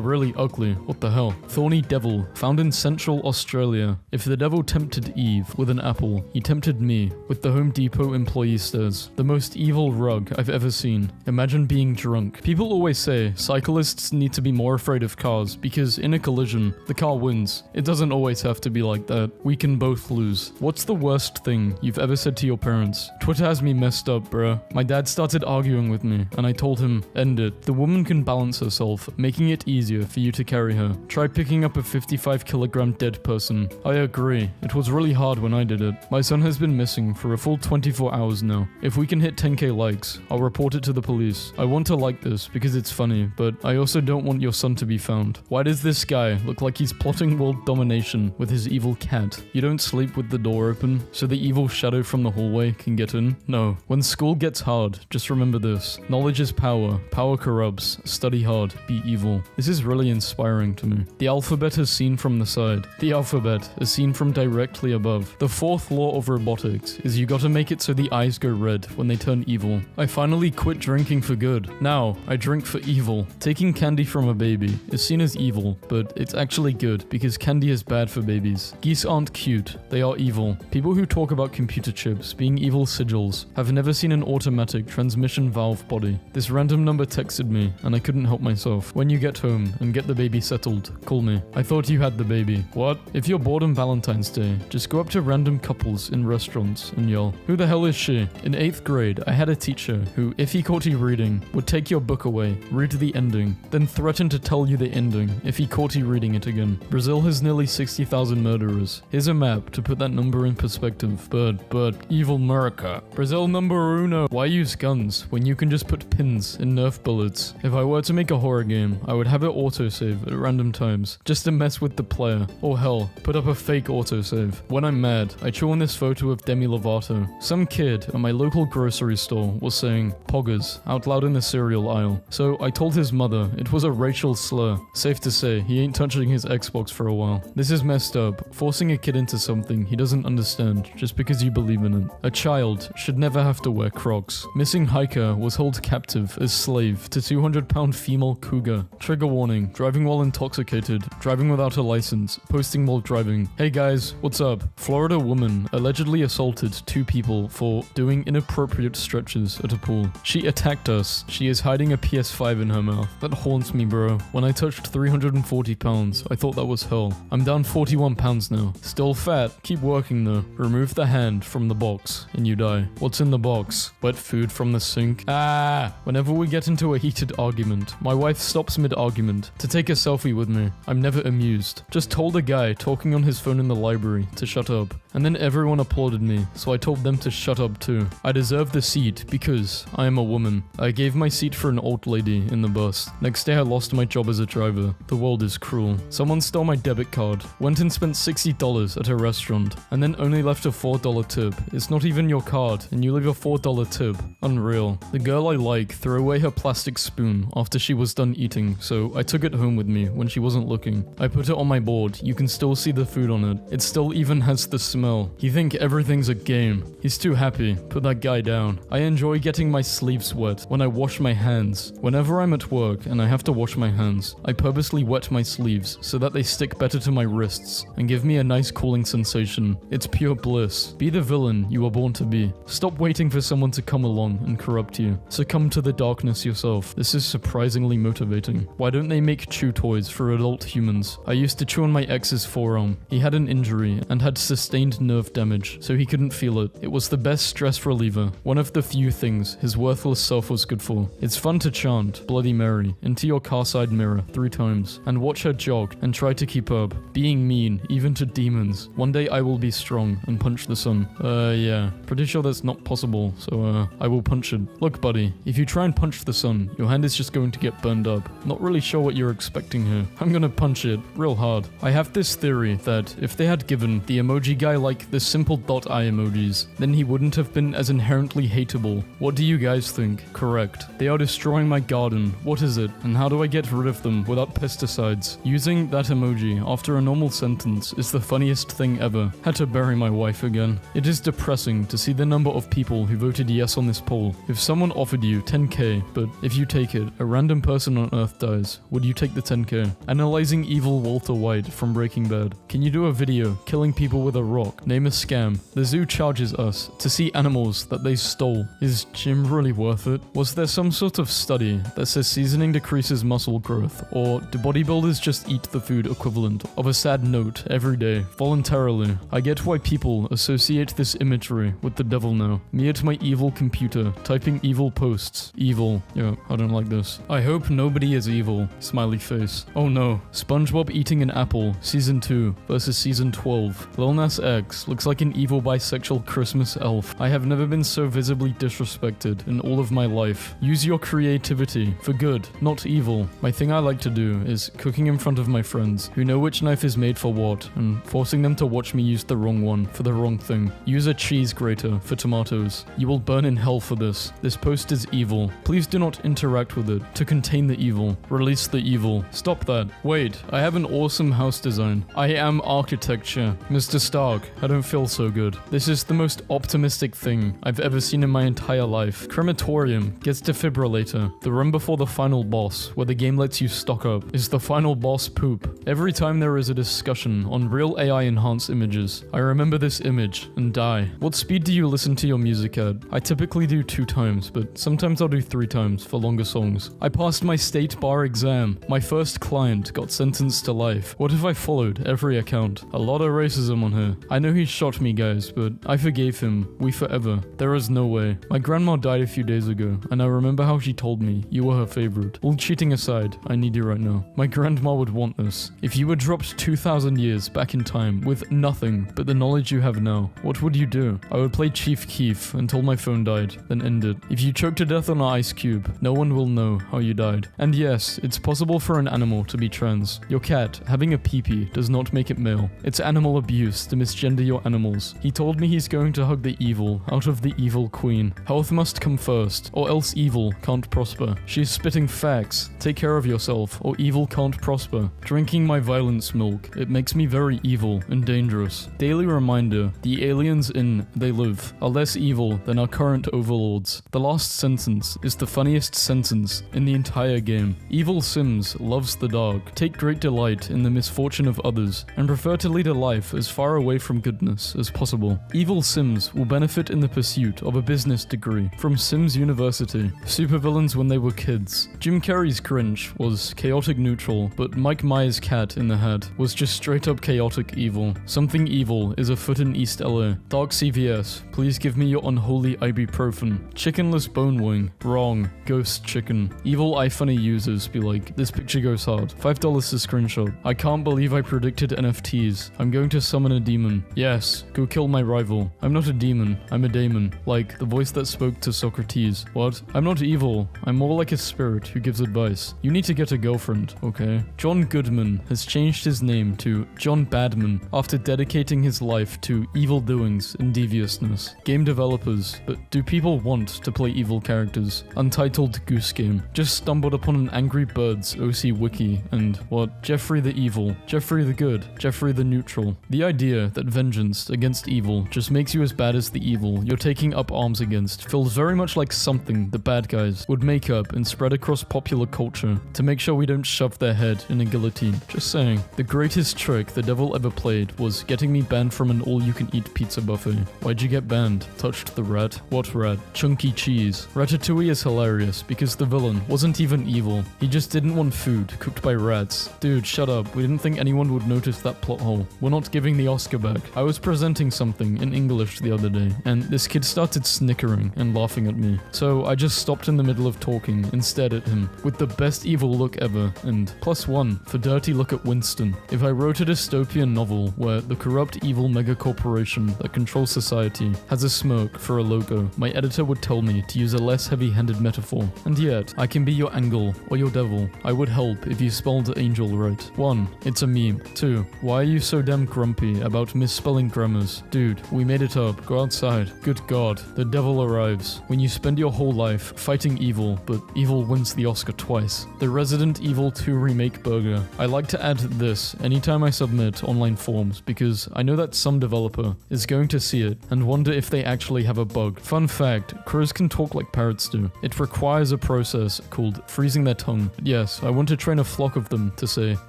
really ugly. What the hell? Thorny devil, found in Central Australia. If the devil tempted Eve with an apple, he tempted me with the Home Depot employee stairs. The most evil rug I've ever seen. Imagine being drunk. People always say cyclists need to be more afraid of cars because in a collision, the car wins. It doesn't always have to be like that. We can both lose. What's the worst thing you've ever said to your parents? Twitter has me messed up, bruh. My dad started arguing with me, and I told him, end it. The woman can balance herself, making it easier for you to carry her. Try picking up a 55-kilogram dead person. I agree. It was really hard when I did it. My son has been missing for a full 24 hours now. If we can hit 10k likes, I'll report it to the police. I want to like this because it's funny, but I also don't want your son to be found. Why does this guy look like he's plotting world domination with his evil cat? You don't sleep with the door open, so the evil shadow from the hallway can get in? No. When school gets hard, just remember this. Knowledge is power. Power corrupts. Study hard. Be evil. This is really inspiring to me. The alphabet is seen from the side. The alphabet is seen from directly above. The fourth law of robotics is you gotta make it so the eyes go red when they turn evil. I finally quit drinking for good. Now, I drink for evil. Taking candy from a baby is seen as evil, but it's actually good because candy is bad for babies. Geese aren't cute. They are evil. People who talk about computer chips being evil sigils have never seen an automatic transmission valve body. This random number texted me, and I couldn't help myself. When you get home and get the baby settled, call me. I thought you had the baby. What? If you're bored on Valentine's Day, just go up to random couples in restaurants and yell, who the hell is she? In 8th grade, I had a teacher who, if he caught you reading, would take your book away, read the ending, then threaten to tell you the ending if he caught you reading it again. Brazil has nearly 60,000 murderers. Here's a map to put that number in perspective. But, evil America. Brazil number uno. Why use guns when you can just put pins in Nerf bullets? If I were to make a horror game, I would have it autosave at random times, just to mess with the player. Or hell, put up a fake autosave. When I'm mad, I chew on this photo of Demi Lovato. Some kid at my local grocery store was saying poggers out loud in the cereal aisle. So I told his mother it was a racial slur. Safe to say, he ain't touching his Xbox for a while. This is messed up, forcing a kid into something he doesn't understand just because you believe in it. A child should never have to wear Crocs. Missing hiker was held captive as slave to 200-pound female cougar. Trigger warning, driving while intoxicated, driving without a license, posting while driving. Hey guys, what's up? Florida woman allegedly assaulted 2 people for doing inappropriate stretches at a pool. She attacked us. She is hiding a PS5 in her mouth. That haunts me, bro. When I touched 340 pounds, I thought that was hell. I'm down 41 pounds now. Still fat. Keep working though. Remove the hand from the box and you die. What's in the box? Wet food from the sink? Ah! Whenever we get into a heated argument, my wife stops mid-argument to take a selfie with me. I'm never amused. Just told a guy talking on his phone in the library to shut up. And then everyone applauded me, so I told them to shut up too. I deserve the seat because I am a woman. I gave my seat for an old lady in the bus. Next day I lost my job as a driver. The world is cruel. Someone stole my debit card, went and spent $60 at a restaurant, and then only left a $4 tip. It's not even your card, and you leave a $4 tip. Unreal. The girl I like threw away her plastic spoon after she was done eating, so I took it home with me when she wasn't looking. I put it on my board. You can still see the food on it. It still even has the smell. You think everything's a game. He's too happy. Put that guy down. I enjoy getting my sleeves wet when I wash my hands. Whenever I'm at work and I have to wash my hands, I purposely wet my sleeves so that they stick better to my wrists and give me a nice cooling sensation. It's pure bliss. Be the villain you were born to be. Stop waiting for someone to come along and corrupt you. Succumb to the darkness yourself. This is surprisingly motivating. Why don't they make chew toys for adult humans? I used to chew on my ex's forearm. He had an injury and had sustained nerve damage, so he couldn't feel it. It was the best stress reliever. One of the few things his worthless self was good for. It's fun to chant Bloody Mary into your car side mirror 3 times and watch her jog and try to keep up. Being mean, even to demons. One day I will be strong and punch the sun. Yeah. Pretty sure that's not possible, so I will punch it. Look, buddy, if you try and punch the sun, your hand is just going to get burned up. Not really sure what you're expecting here. I'm gonna punch it real hard. I have this theory that if they had given the emoji guy like the simple dot eye emojis, then he wouldn't have been as inherently hateable. What do you guys think? Correct. They are destroying my garden. What is it? And how do I get rid of them without pesticides? Using that emoji after a normal sentence is the funniest thing ever. Had to bury my wife again. It is depressing to see the number of people who voted yes on this poll. If someone offered you 10k, but if you take it, a random person on Earth dies, would you take the 10k? Analyzing evil Walter White from Breaking Bad. Can you do a video killing people with a rock? Name a scam. The zoo charges us to see animals that they stole. Is gym really worth it? Was there some sort of study that says seasoning decreases muscle growth? Or do bodybuilders just eat the food equivalent of a sad note every day, voluntarily? I get why people associate this imagery with the devil now. Me at my evil computer, typing evil posts. Evil. Yeah, I don't like this. I hope nobody is evil. Smiley face. Oh no. SpongeBob eating an apple, season 2 versus season 12. Lil Nas X looks like an evil bisexual Christmas elf. I have never been so visibly disrespected in all of my life. Use your creativity for good, not evil. My thing I like to do is cooking in front of my friends who know which knife is made for what and forcing them to watch me use the wrong one for the wrong thing. Use a cheese grater for tomatoes. You will burn in hell for this. This post is evil. Please do not interact with it to contain the evil. Release the evil. Stop that. Wait, I have an awesome house design. I am architecture. Mr. Stark, I don't feel so good. This is the most optimistic thing I've ever seen in my entire life. Crematorium gets defibrillator. The room before the final boss, where the game lets you stock up, is the final boss poop. Every time there is a discussion on real AI enhanced images, I remember this image and die. What speed do you listen to your music at? I typically do 2 times, but sometimes I'll do 3 times for longer songs. I passed my state bar exam. My first client got sentenced to life. What if I followed every account? A lot of racism on here. I I know he shot me, guys, but I forgave him. We forever. There is no way. My grandma died a few days ago, and I remember how she told me you were her favorite. All cheating aside, I need you right now. My grandma would want this. If you were dropped 2,000 years back in time with nothing but the knowledge you have now, what would you do? I would play Chief Keef until my phone died, then end it. If you choke to death on an ice cube, no one will know how you died. And yes, it's possible for an animal to be trans. Your cat having a pee-pee does not make it male. It's animal abuse to misgender your animals. He told me he's going to hug the evil out of the evil queen. Health must come first, or else evil can't prosper. She's spitting facts. Take care of yourself, or evil can't prosper. Drinking my violence milk, it makes me very evil and dangerous. Daily reminder, the aliens in They Live are less evil than our current overlords. The last sentence is the funniest sentence in the entire game. Evil Sims loves the dark, take great delight in the misfortune of others, and prefer to lead a life as far away from goodness as possible. Evil Sims will benefit in the pursuit of a business degree from Sims University. Supervillains when they were kids. Jim Carrey's Grinch was chaotic neutral, but Mike Myers' Cat in the Hat was just straight up chaotic evil. Something evil is afoot in East LA. Dark CVS, please give me your unholy ibuprofen. Chickenless bone wing. Wrong. Ghost chicken. Evil iFunny users be like, this picture goes hard. $5 to screenshot. I can't believe I predicted NFTs. I'm going to summon a demon. Yes, go kill my rival. I'm not a demon, I'm a daemon. Like the voice that spoke to Socrates. What? I'm not evil. I'm more like a spirit who gives advice. You need to get a girlfriend, okay? John Goodman has changed his name to John Badman after dedicating his life to evil doings and deviousness. Game developers, but do people want to play evil characters? Untitled Goose Game. Just stumbled upon an Angry Birds OC wiki and what? Jeffrey the Evil, Jeffrey the Good, Jeffrey the Neutral. The idea that vengeance against evil just makes you as bad as the evil you're taking up arms against feels very much like something the bad guys would make up and spread across popular culture to make sure we don't shove their head in a guillotine. Just saying. The greatest trick the devil ever played was getting me banned from an all-you-can-eat pizza buffet. Why'd you get banned? Touched the rat? What rat? Chunky cheese. Ratatouille is hilarious because the villain wasn't even evil. He just didn't want food cooked by rats. Dude, shut up. We didn't think anyone would notice that plot hole. We're not giving the Oscar back. I was presenting something in English the other day, and this kid started snickering and laughing at me. So I just stopped in the middle of talking and stared at him with the best evil look ever, and +1 for dirty look at Winston. If I wrote a dystopian novel where the corrupt evil megacorporation that controls society has a smoke for a logo, my editor would tell me to use a less heavy-handed metaphor. And yet, I can be your angel or your devil. I would help if you spelled angel right. 1. It's a meme. 2. Why are you so damn grumpy about misspelling grammars? Dude, we made it up. Go outside. Good God, the devil arrives. When you spend your whole life fighting evil, but evil wins the Oscar twice. The Resident Evil 2 remake burger. I like to add this anytime I submit online forms because I know that some developer is going to see it and wonder if they actually have a bug. Fun fact, crows can talk like parrots do. It requires a process called freezing their tongue. But yes, I want to train a flock of them to say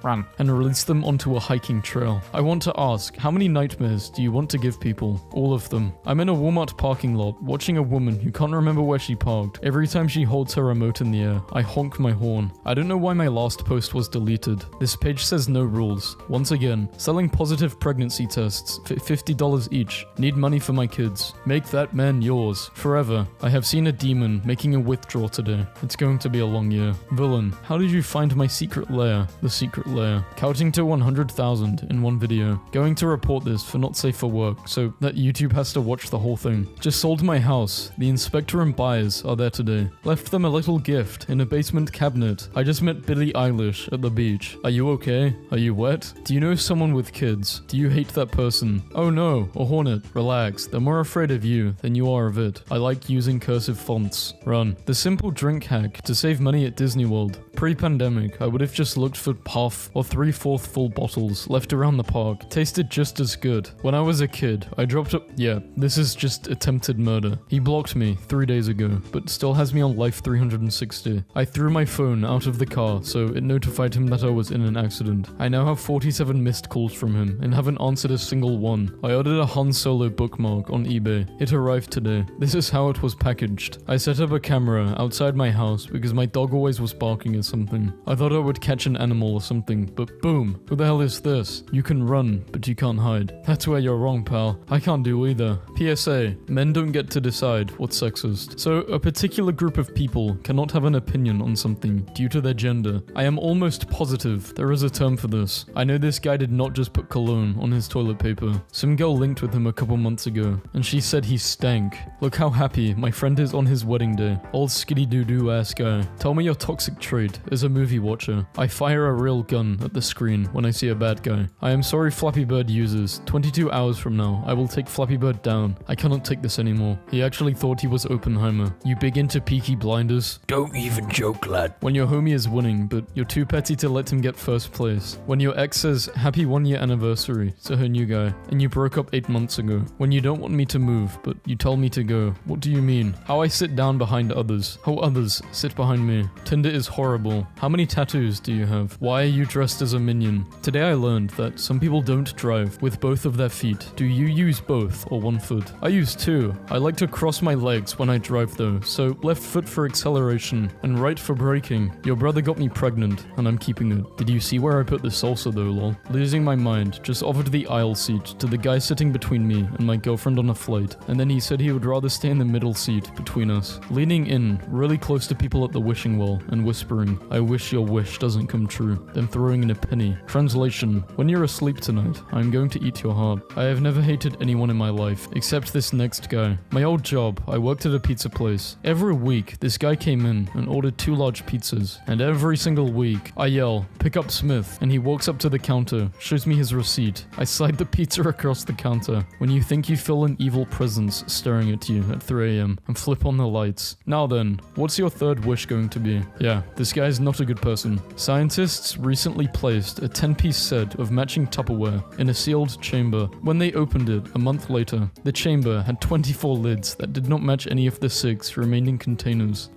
run and release them onto a hiking trail. I want to ask, how many nightmares do you want to give people? All of them. I'm in a Walmart parking lot watching a woman who can't remember where she parked. Every time she holds her remote in the air, I honk my horn. I don't know why my last post was deleted. This page says no rules. Once again, selling positive pregnancy tests for $50 each. Need money for my kids. Make that man yours. Forever. I have seen a demon making a withdraw today. It's going to be a long year. Villain, how did you find my secret lair? The secret lair. Counting to 100,000 in one video. Going to report this for not safe for work, so that YouTube has to watch the whole thing. Just sold my house. The inspector and buyers are there today. Left them a little gift in a basement cabinet. I just met Billie Eilish at the beach. Are you okay? Are you wet? Do you know someone with kids? Do you hate that person? Oh no, a hornet. Relax. They're more afraid of you than you are of it. I like using cursive fonts. Run. The simple drink hack to save money at Disney World. Pre-pandemic, I would have just looked for half or 3/4 full bottles left around the park. Tasted just as good. When I was a kid, I dropped up. Yeah, this is just attempted murder. He blocked me 3 days ago, but still has me on life 360. I threw my phone out of the car, so it notified him that I was in an accident. I now have 47 missed calls from him and haven't answered a single one. I ordered a Han Solo bookmark on eBay. It arrived today. This is how it was packaged. I set up a camera outside my house because my dog always was barking at something. I thought I would catch an animal or something, but boom, who the hell is this? You can run, but you can't hide. That's where you're wrong, pal. I can't do either. PSA, men don't get to decide what's sexist. So, a particular group of people cannot have an opinion on something due to their gender. I am almost positive there is a term for this. I know this guy did not just put cologne on his toilet paper. Some girl linked with him a couple months ago, and she said he stank. Look how happy my friend is on his wedding day. Old skitty-doo-doo ass guy. Tell me your toxic trait as a movie watcher. I fire a real gun at the screen when I see a bad guy. I am sorry Flappy Bird users. 22 hours from now, I will take Flappy Bird down. I cannot take this anymore. He actually thought he was Oppenheimer. You big into Peaky Blinders? Don't even joke, lad. When your homie is winning, but you're too petty to let him get first place. When your ex says, happy 1 year anniversary to her new guy, and you broke up 8 months ago. When you don't want me to move, but you tell me to go. What do you mean? How I sit down behind others. How others sit behind me. Tinder is horrible. How many tattoos do you have? Why are you dressed as a minion? Today I learned that some people don't drive with both of their feet. Do you use both or one foot? I use two. I like to cross my legs when I drive though, so left foot for acceleration and right for braking. Your brother got me pregnant and I'm keeping it. Did you see where I put the salsa though, lol? Losing my mind, just offered the aisle seat to the guy sitting between me and my girlfriend on a flight, and then he said he would rather stay in the middle seat between us. Leaning in, really close to people at the wishing well and whispering, I wish your wish doesn't come true, then throwing in a penny. Translation, when you're asleep tonight, I am going to eat your heart. I have never hated anyone in my life, except this next guy. My old job, I worked at a pizza place. Every week, this guy came in and ordered 2 large pizzas, and every single week, I yell, pick up Smith, and he walks up to the counter, shows me his receipt. I slide the pizza across the counter. When you think you feel an evil presence staring at you at 3 a.m. and flip on the lights. Now then, what's your third wish going to be? Yeah, this guy is not a good person. Scientists recently placed a 10-piece set of matching Tupperware in a sealed chamber. When they opened it a month later, the chamber had 24 lids that did not match any of the 6 remaining containers.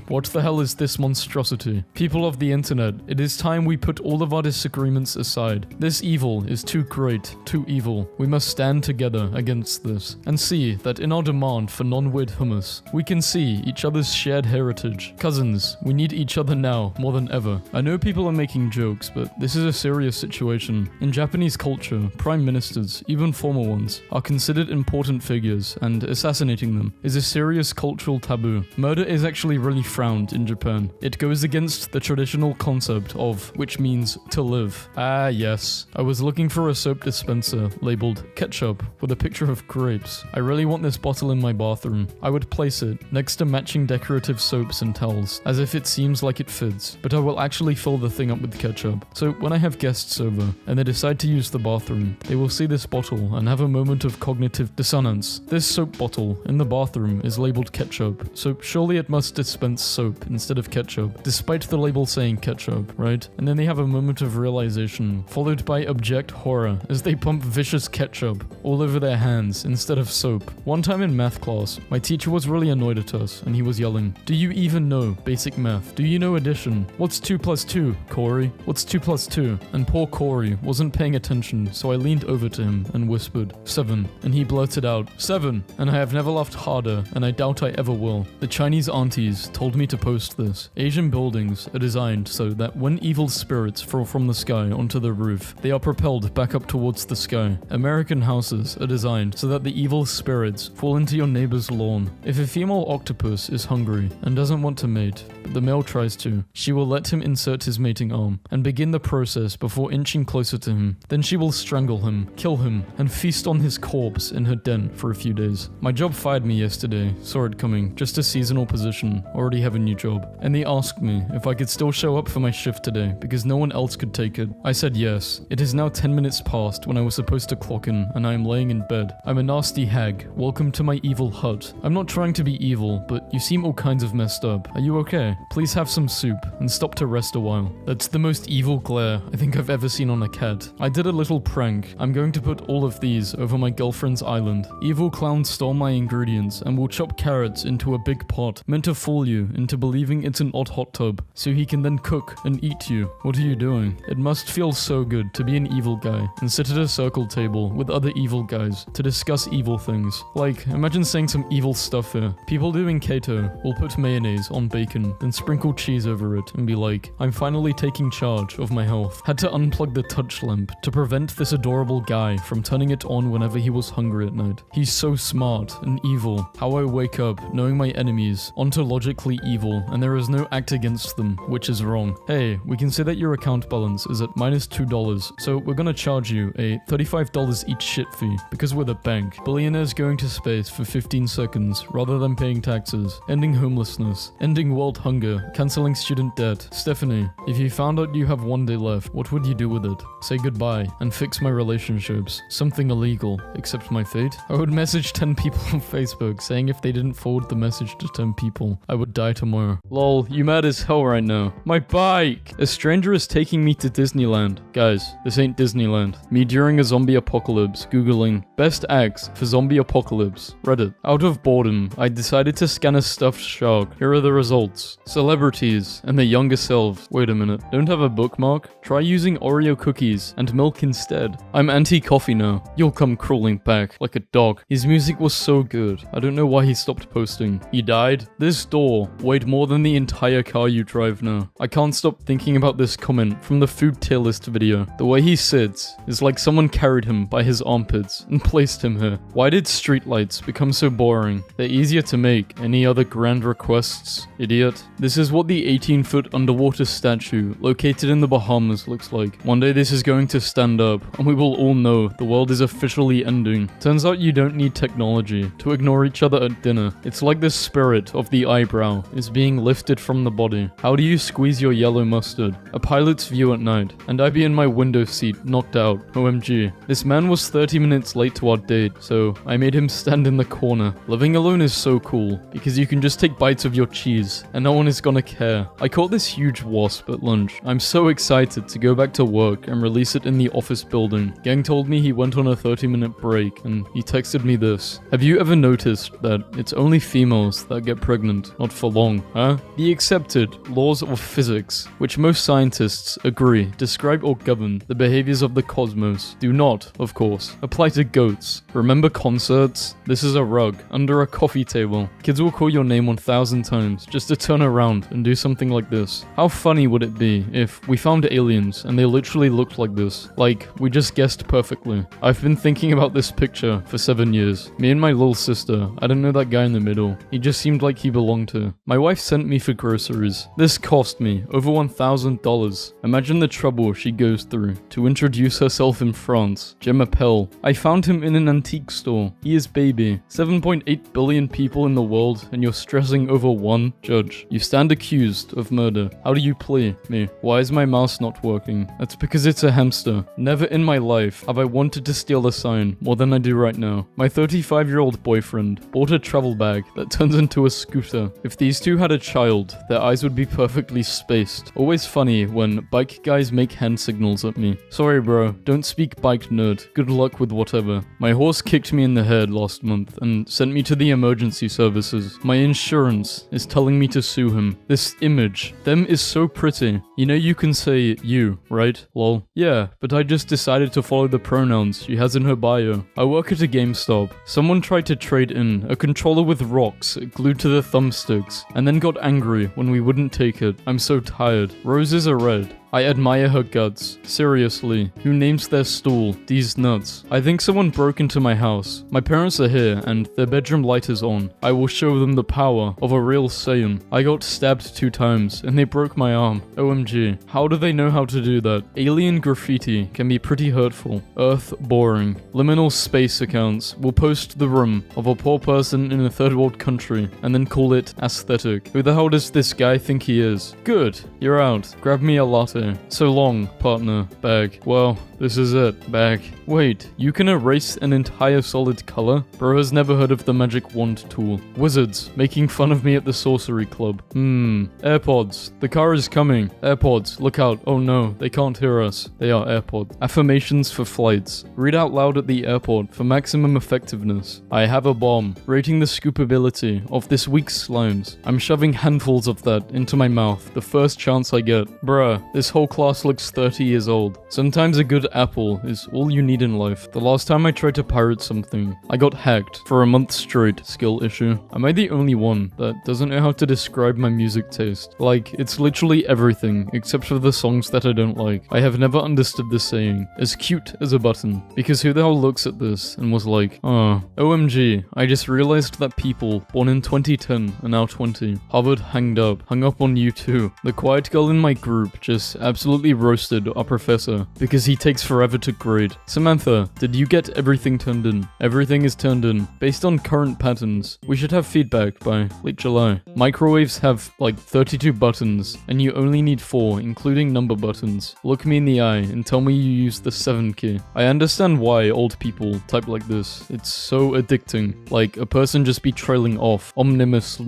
What the hell is this monstrosity? People of the internet, it is time we put all of our disagreements aside. This evil is too great, too evil. We must stand together against this and see that in our demand for non-weird hummus, we can see each other's shared heritage. Cousins, we need each other now more than ever. I know people are making jokes, but this is a serious situation. In Japanese culture, prime ministers, even former ones, are considered important figures, and assassinating them is a serious cultural taboo. Murder is actually really frowned in Japan. It goes against the traditional concept of which means to live. Ah yes, I was looking for a soap dispenser labeled ketchup with a picture of grapes. I really want this bottle in my bathroom. I would place it next to matching decorative soaps and towels, as if it seems like it fits, but I will actually fill the thing up with ketchup. So when I have guests over and they decide to use the bathroom, they will see this bottle and have a moment of cognitive dissonance. This soap bottle in the bathroom is labeled ketchup, so surely it must dispense soap instead of ketchup, despite the label saying ketchup, right? And then they have a moment of realization, followed by abject horror as they pump vicious ketchup all over their hands instead of soap. One time in math class, my teacher was really annoyed at us and he was yelling, do you even know basic math? Do you know addition? What's 2 plus 2, Corey? What's 2 plus 2? And poor Corey wasn't paying attention, so I leaned over to him and whispered, 7. And he blurted out, 7. And I have never laughed harder, and I doubt I ever will. The Chinese aunties told me to post this. Asian buildings are designed so that when evil spirits fall from the sky onto the roof, they are propelled back up towards the sky. American houses are designed so that the evil spirits fall into your neighbor's lawn. If a female octopus is hungry and doesn't want to mate, but the male tries to, she will let him insert his mating arm and begin the process before inching closer to him. Then she will strangle him, kill him, and feast on his corpse in her den for a few days. My job fired me yesterday, saw it coming, just a seasonal position, already have a new job. And they asked me if I could still show up for my shift today because no one else could take it. I said yes. It is now 10 minutes past when I was supposed to clock in and I am laying in bed. I'm a nasty hag. Welcome to my evil hut. I'm not trying to be evil, but you seem all kinds of messed up. Are you okay? Please have some soup and stop to rest a while. That's the most evil glare I think I've ever seen on a cat. I did a little prank. I'm going to put all of these over my girlfriend's island. Evil clown stole my ingredients and will chop carrots into a big pot, meant to fool you into believing it's an odd hot tub, so he can then cook and eat you. What are you doing? It must feel so good to be an evil guy and sit at a circle table with other evil guys to discuss evil things. Like, imagine saying some evil stuff here. People doing keto will put mayonnaise on bacon, then sprinkle cheese over it and be like, I'm finally taking charge of my health. Had to unplug the touch lamp to prevent this adorable horrible guy from turning it on whenever he was hungry at night. He's so smart and evil. How I wake up knowing my enemies ontologically evil and there is no act against them, which is wrong. Hey, we can say that your account balance is at -$2, so we're gonna charge you a $35 each shit fee because we're the bank. Billionaires going to space for 15 seconds rather than paying taxes, ending homelessness, ending world hunger, canceling student debt. Stephanie, if you found out you have 1 day left, what would you do with it? Say goodbye and fix my relationships. Something illegal, except my fate? I would message 10 people on Facebook saying if they didn't forward the message to 10 people, I would die tomorrow. Lol, you mad as hell right now. My bike! A stranger is taking me to Disneyland. Guys, this ain't Disneyland. Me during a zombie apocalypse, googling best acts for zombie apocalypse. Reddit. Out of boredom, I decided to scan a stuffed shark. Here are the results. Celebrities and their younger selves. Wait a minute. Don't have a bookmark? Try using Oreo cookies and milk instead. I'm anti-coffee now. You'll come crawling back like a dog. His music was so good. I don't know why he stopped posting. He died? This door weighed more than the entire car you drive now. I can't stop thinking about this comment from the food tier list video. The way he sits is like someone carried him by his armpits and placed him here. Why did streetlights become so boring? They're easier to make. Any other grand requests? Idiot. This is what the 18-foot underwater statue located in the Bahamas looks like. One day this is going to stand up and we will all know the world is officially ending. Turns out you don't need technology to ignore each other at dinner. It's like the spirit of the eyebrow is being lifted from the body. How do you squeeze your yellow mustard? A pilot's view at night, and I be in my window seat, knocked out. OMG. This man was 30 minutes late to our date, so I made him stand in the corner. Living alone is so cool, because you can just take bites of your cheese, and no one is gonna care. I caught this huge wasp at lunch. I'm so excited to go back to work and release it in the office building. Gang told me he went on a 30-minute break, and he texted me this. Have you ever noticed that it's only females that get pregnant, not for long, huh? The accepted laws of physics, which most scientists agree describe or govern the behaviors of the cosmos, do not, of course, apply to goats. Remember concerts? This is a rug under a coffee table. Kids will call your name 1,000 times just to turn around and do something like this. How funny would it be if we found aliens and they literally looked like this? Like, we just guessed perfectly. I've been thinking about this picture for 7 years. Me and my little sister, I don't know that guy in the middle. He just seemed like he belonged to. My wife sent me for groceries. This cost me over $1,000. Imagine the trouble she goes through to introduce herself in France. Jim Appel. I found him in an antique store. He is baby. 7.8 billion people in the world and you're stressing over one? Judge, you stand accused of murder. How do you plea? Me. Why is my mouse not working? That's because it's a hamster. Never in my life have I wanted to steal a sign more than I do right now. My 35-year-old boyfriend bought a travel bag that turns into a scooter. If these two had a child, their eyes would be perfectly spaced. Always funny when bike guys make hand signals at me. Sorry bro, don't speak bike nerd. Good luck with whatever. My horse kicked me in the head last month and sent me to the emergency services. My insurance is telling me to sue him. This image, them is so pretty. You know you can say you, right? Lol. Yeah, but I just decided to follow the pronouns she has in her bio. I work at a GameStop. Someone tried to trade in a controller with rocks glued to the thumbsticks and then got angry when we wouldn't take it. I'm so tired. Roses are red. I admire her guts. Seriously, who names their stool these nuts? I think someone broke into my house. My parents are here and their bedroom light is on. I will show them the power of a real Saiyan. I got stabbed 2 times and they broke my arm. OMG. How do they know how to do that? Alien graffiti can be pretty hurtful. Earth boring. Liminal space accounts will post the room of a poor person in a third world country and then call it aesthetic. Who the hell does this guy think he is? Good. You're out. Grab me a latte. So long, partner. Bag. Well, this is it. Bag. Wait, you can erase an entire solid color? Bro has never heard of the magic wand tool. Wizards, making fun of me at the sorcery club. AirPods. The car is coming. AirPods, look out. Oh no, they can't hear us. They are AirPods. Affirmations for flights. Read out loud at the airport for maximum effectiveness. I have a bomb. Rating the scoopability of this week's slimes. I'm shoving handfuls of that into my mouth the first chance I get. Bruh, this whole class looks 30 years old. Sometimes a good apple is all you need in life. The last time I tried to pirate something, I got hacked for a month straight. Skill issue. Am I the only one that doesn't know how to describe my music taste? Like, it's literally everything except for the songs that I don't like. I have never understood the saying, as cute as a button. Because who the hell looks at this and was like, oh, OMG, I just realized that people born in 2010 are now 20. Harvard hung up on U2. The quiet girl in my group just absolutely roasted our professor because he takes forever to grade. Samantha, did you get everything turned in? Everything is turned in. Based on current patterns, we should have feedback by late July. Microwaves have like 32 buttons and you only need 4, including number buttons. Look me in the eye and tell me you use the 7 key. I understand why old people type like this. It's so addicting. Like a person just be trailing off. Omnimus.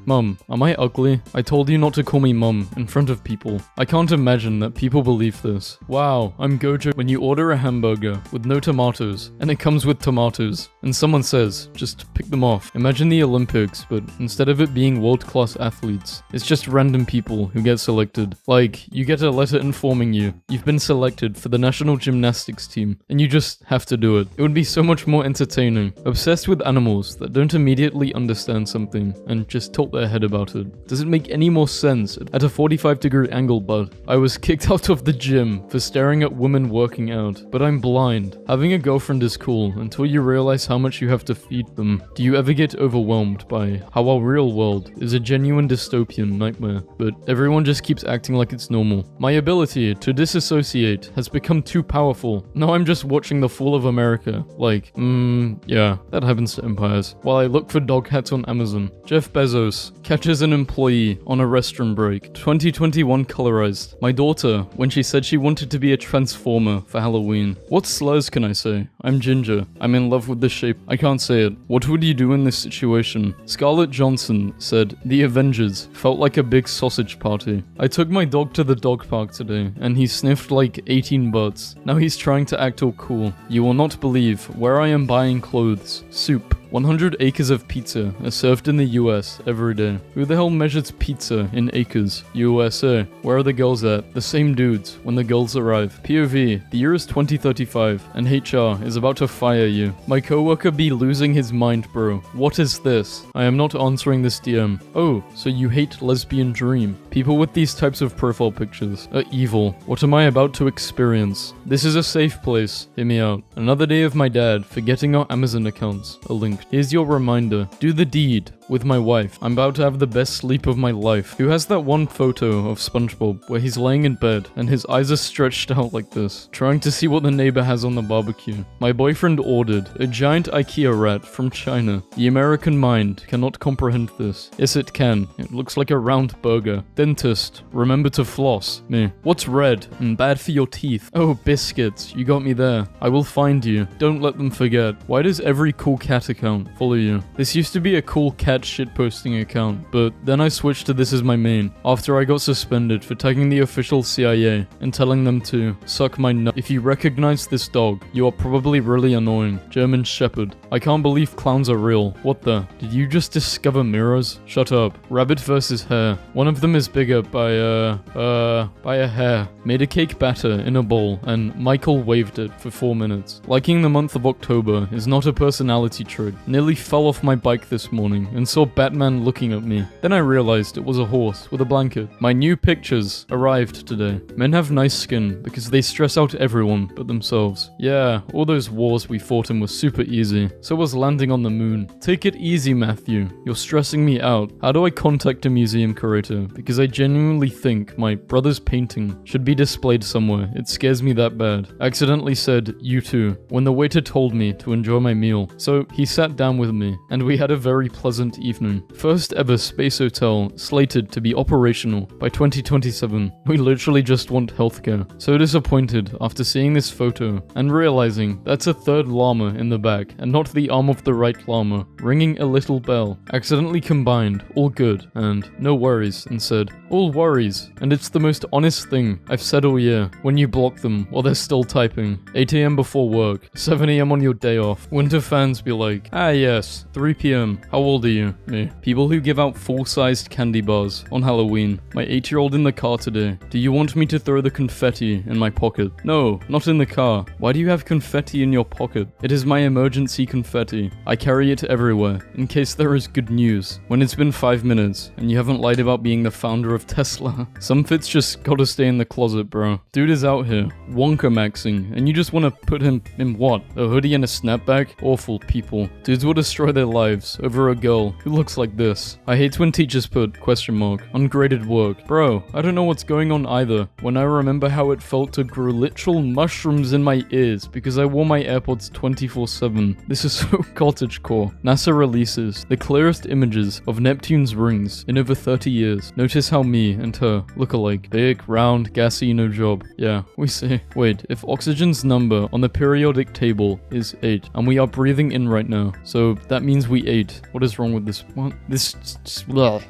Mum, am I ugly? I told you not to call me mum in front of people. I can't imagine that people believe this. Wow, I'm Gojo. When you order a hamburger with no tomatoes and it comes with tomatoes and someone says, just pick them off. Imagine the Olympics, but instead of it being world-class athletes, it's just random people who get selected. Like, you get a letter informing you've been selected for the national gymnastics team and you just have to do it. It would be so much more entertaining. Obsessed with animals that don't immediately understand something and just tilt their head about it. Does it make any more sense at a 45-degree angle, bud? I was kicked out of the gym for staring at women working out, but I'm blind. Having a girlfriend is cool until you realize how much you have to feed them. Do you ever get overwhelmed by how our real world is a genuine dystopian nightmare, but everyone just keeps acting like it's normal? My ability to disassociate has become too powerful. Now I'm just watching the fall of America. Like, yeah, that happens to empires. While I look for dog hats on Amazon. Jeff Bezos catches an employee on a restroom break. 2021 colorized. My daughter, when she said she wanted to be a transformer for Halloween. What slurs can I say? I'm ginger. I'm in love with the shape. I can't say it. What would you do in this situation? Scarlett Johansson said, the Avengers felt like a big sausage party. I took my dog to the dog park today and he sniffed like 18 butts. Now he's trying to act all cool. You will not believe where I am buying clothes. Soup. 100 acres of pizza are served in the US every day. Who the hell measures pizza in acres? USA. Where are the girls at? The same dudes when the girls arrive. POV. The year is 2035 and HR is about to fire you. My coworker be losing his mind, bro. What is this? I am not answering this DM. Oh, so you hate lesbian dream. People with these types of profile pictures are evil. What am I about to experience? This is a safe place. Hear me out. Another day of my dad forgetting our Amazon accounts are linked. Here's your reminder. Do the deed with my wife. I'm about to have the best sleep of my life. Who has that one photo of SpongeBob where he's laying in bed and his eyes are stretched out like this, trying to see what the neighbor has on the barbecue? My boyfriend ordered a giant IKEA rat from China. The American mind cannot comprehend this. Yes, it can. It looks like a round burger. Dentist, remember to floss. Me. What's red and bad for your teeth? Oh, biscuits. You got me there. I will find you. Don't let them forget. Why does every cool cat account follow you? This used to be a cool cat shitposting account, but then I switched to this as my main after I got suspended for tagging the official CIA and telling them to suck my nut. If you recognize this dog, you are probably really annoying. German Shepherd. I can't believe clowns are real. What the? Did you just discover mirrors? Shut up. Rabbit versus hare. One of them is bigger by a hair. Made a cake batter in a bowl and Michael waved it for 4 minutes. Liking the month of October is not a personality trait. Nearly fell off my bike this morning and saw Batman looking at me. Then I realized it was a horse with a blanket. My new pictures arrived today. Men have nice skin because they stress out everyone but themselves. Yeah, all those wars we fought in were super easy. So was landing on the moon. Take it easy, Matthew. You're stressing me out. How do I contact a museum curator? Because I genuinely think my brother's painting should be displayed somewhere. It scares me that bad. Accidentally said, you too, when the waiter told me to enjoy my meal. So he sat down with me and we had a very pleasant evening. First ever space hotel slated to be operational by 2027. We literally just want healthcare. So disappointed after seeing this photo and realizing that's a third llama in the back and not the arm of the right llama, ringing a little bell. Accidentally combined, all good, and no worries, and said, all worries. And it's the most honest thing I've said all year when you block them while they're still typing. 8 AM before work, 7 AM on your day off. Winter fans be like, ah yes, 3 PM, how old are you? you, me. People who give out full-sized candy bars on Halloween. My 8-year-old in the car today. Do you want me to throw the confetti in my pocket? No, not in the car. Why do you have confetti in your pocket? It is my emergency confetti. I carry it everywhere, in case there is good news. When it's been 5 minutes, and you haven't lied about being the founder of Tesla. Some fits just gotta stay in the closet, bro. Dude is out here, Wonka maxing, and you just wanna put him in what? A hoodie and a snapback? Awful people. Dudes will destroy their lives over a girl who looks like this. I hate when teachers put ungraded work. Bro, I don't know what's going on either. When I remember how it felt to grow literal mushrooms in my ears because I wore my AirPods 24/7. This is so cottagecore. NASA releases the clearest images of Neptune's rings in over 30 years. Notice how me and her look alike. Big, round, gassy, no job. Yeah, we see. Wait, if oxygen's number on the periodic table is 8, and we are breathing in right now, so that means we ate. What is wrong with this? What?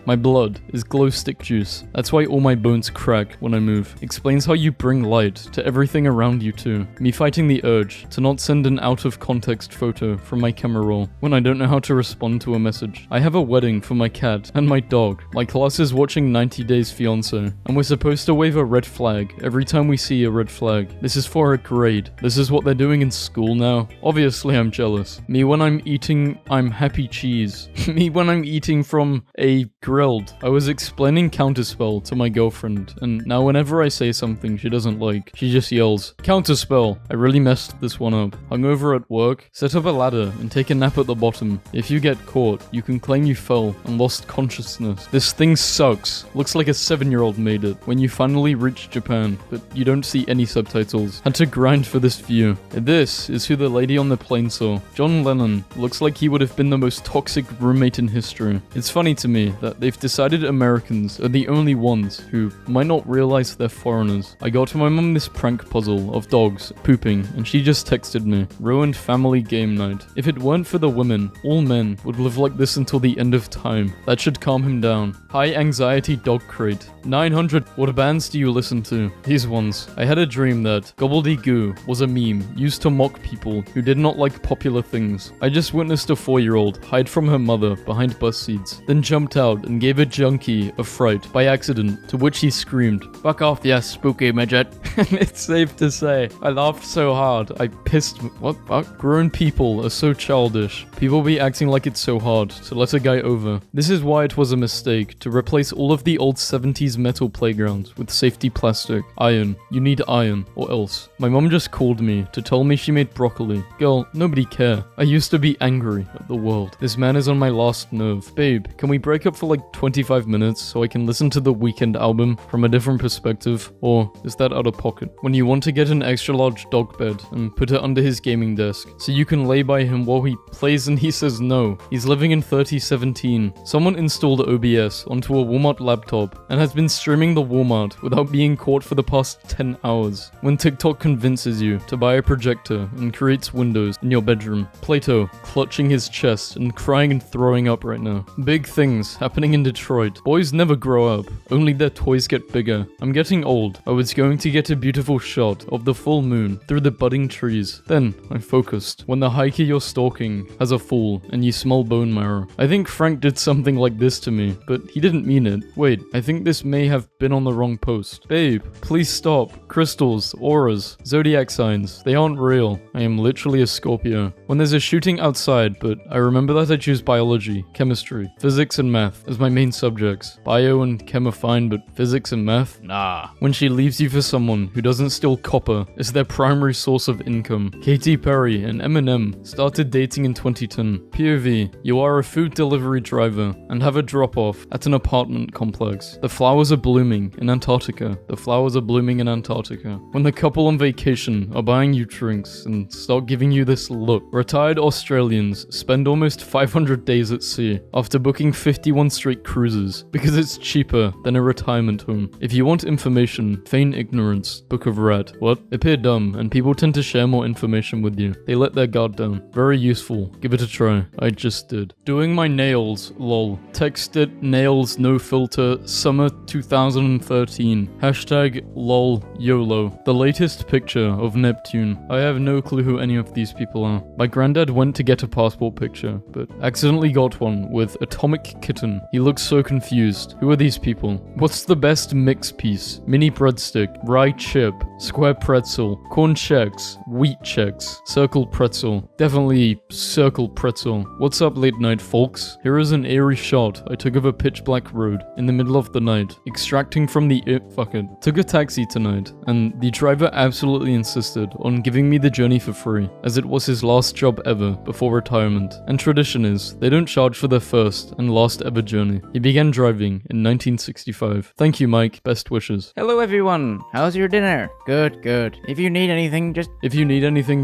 My blood is glow stick juice. That's why all my bones crack when I move. Explains how you bring light to everything around you too. Me fighting the urge to not send an out of context photo from my camera roll when I don't know how to respond to a message. I have a wedding for my cat and my dog. My class is watching 90 Days Fiancé, and we're supposed to wave a red flag every time we see a red flag. This is for a grade. This is what they're doing in school now. Obviously I'm jealous. Me when I'm eating, I'm happy cheese. Me when I'm eating from a grilled. I was explaining counterspell to my girlfriend, and now whenever I say something she doesn't like, she just yells, "Counterspell!" I really messed this one up. Hungover at work, set up a ladder and take a nap at the bottom. If you get caught, you can claim you fell and lost consciousness. This thing sucks. Looks like a 7-year-old made it. When you finally reach Japan, but you don't see any subtitles. Had to grind for this view. This is who the lady on the plane saw. John Lennon. Looks like he would have been the most toxic roommate in history. It's funny to me that they've decided Americans are the only ones who might not realize they're foreigners. I got my mum this prank puzzle of dogs pooping, and she just texted me, "Ruined family game night. If it weren't for the women, all men would live like this until the end of time. That should calm him down." High anxiety dog crate. 900. What bands do you listen to? These ones. I had a dream that gobbledygoo was a meme used to mock people who did not like popular things. I just witnessed a 4-year-old hide from her mother behind bus seats, then jumped out and gave a junkie a fright by accident, to which he screamed, "Fuck off, you spooky midget." And it's safe to say, I laughed so hard, I pissed. What fuck? Grown people are so childish. People be acting like it's so hard to let a guy over. This is why it was a mistake to replace all of the old 70s metal playgrounds with safety plastic. Iron. You need iron, or else. My mom just called me to tell me she made broccoli. Girl, nobody care. I used to be angry at the world. This man is on my last nerve. Babe, can we break up for like 25 minutes so I can listen to the Weeknd album from a different perspective? Or is that out of pocket? When you want to get an extra large dog bed and put it under his gaming desk so you can lay by him while he plays and he says no. He's living in 3017. Someone installed OBS onto a Walmart laptop and has been streaming the Walmart without being caught for the past 10 hours. When TikTok convinces you to buy a projector and creates windows in your bedroom. Plato, clutching his chest and crying and throwing up right now. Big things happening in Detroit. Boys never grow up, only their toys get bigger. I'm getting old. I was going to get a beautiful shot of the full moon through the budding trees. Then I focused. When the hiker you're stalking has a fall and you smell bone marrow. I think Frank did something like this to me, but he didn't mean it. Wait, I think this may have been on the wrong post. Babe, please stop. Crystals, auras, zodiac signs, they aren't real. I am literally a Scorpio. When there's a shooting outside, but I remember that I choose biology, chemistry, physics and math as my main subjects. Bio and chem are fine, but physics and math? Nah. When she leaves you for someone who doesn't steal copper as their primary source of income. Katy Perry and Eminem started dating in 2010. POV, you are a food delivery driver and have a drop-off at an apartment complex. The flowers are blooming in Antarctica. The flowers are blooming in Antarctica. When the couple on vacation are buying you drinks and start giving you this look. Retired Australians spend almost 500 days at sea after booking 51 straight cruises because it's cheaper than a retirement home. If you want information, feign ignorance. Book of Rat. What? Appear dumb and people tend to share more information with you. They let their guard down. Very useful. Give it a try. I just did. Doing my nails, lol. Text it, nails, no filter, summer 2013. Hashtag lol YOLO. The latest picture of Neptune. I have no clue who any of these people are. My granddad went to get a passport picture, but accidentally got got one with Atomic Kitten. He looks so confused. Who are these people? What's the best mix piece? Mini breadstick, rye chip, square pretzel, corn Chex, wheat Chex, circle pretzel. Definitely circle pretzel. What's up, late night folks? Here is an eerie shot I took of a pitch black road in the middle of the night, extracting from the fuck it. Took a taxi tonight, and the driver absolutely insisted on giving me the journey for free, as it was his last job ever before retirement. And tradition is, they don't charge for their first and last ever journey. He began driving in 1965. Thank you, Mike. Best wishes. Hello everyone, how's your dinner? Good, good. If you need anything,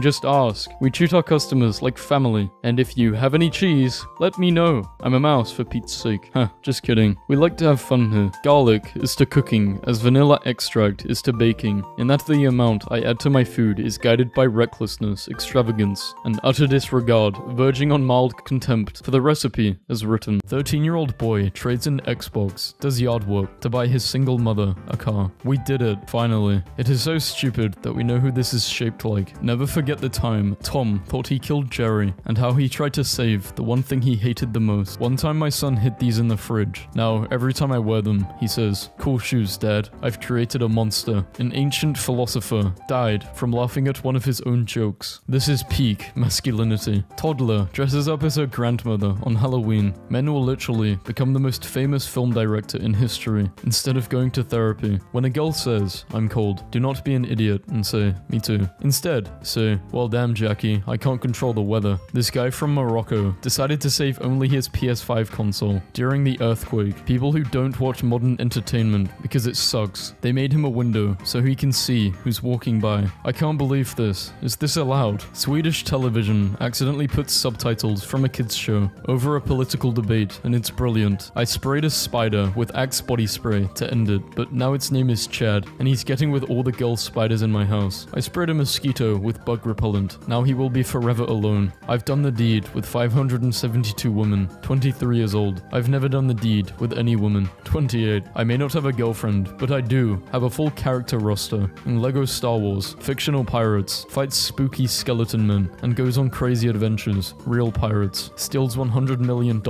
just ask. We treat our customers like family, and if you have any cheese, let me know. I'm a mouse for Pete's sake. Huh, just kidding. We like to have fun here. Garlic is to cooking as vanilla extract is to baking, in that the amount I add to my food is guided by recklessness, extravagance, and utter disregard, verging on mild contempt for the recipe as written. 13-year-old boy trades in Xbox, does yard work to buy his single mother a car. We did it, finally. It is so stupid that we know who this is shaped like. Never forget the time Tom thought he killed Jerry, and how he tried to save the one thing he hated the most. One time my son hid these in the fridge. Now, every time I wear them, he says, "Cool shoes, Dad. I've created a monster." An ancient philosopher died from laughing at one of his own jokes. This is peak masculinity. Toddler dresses up as her grandmother on Halloween. Men will literally become the most famous film director in history instead of going to therapy. When a girl says, "I'm cold," do not be an idiot and say, "Me too." Instead, say, "Well damn Jackie, I can't control the weather." This guy from Morocco decided to save only his PS5 console during the earthquake. People who don't watch modern entertainment because it sucks, they made him a window so he can see who's walking by. I can't believe this. Is this allowed? Swedish television accidentally puts subtitles from a kids show over a political debate, and it's brilliant. I sprayed a spider with Axe body spray to end it, but now its name is Chad, and he's getting with all the girl spiders in my house. I sprayed a mosquito with bug repellent. Now he will be forever alone. I've done the deed with 572 women, 23 years old. I've never done the deed with any woman, 28. I may not have a girlfriend, but I do have a full character roster in LEGO Star Wars, fictional pirates, fights spooky skeleton men, and goes on crazy adventures, real pirates, steals $100 million,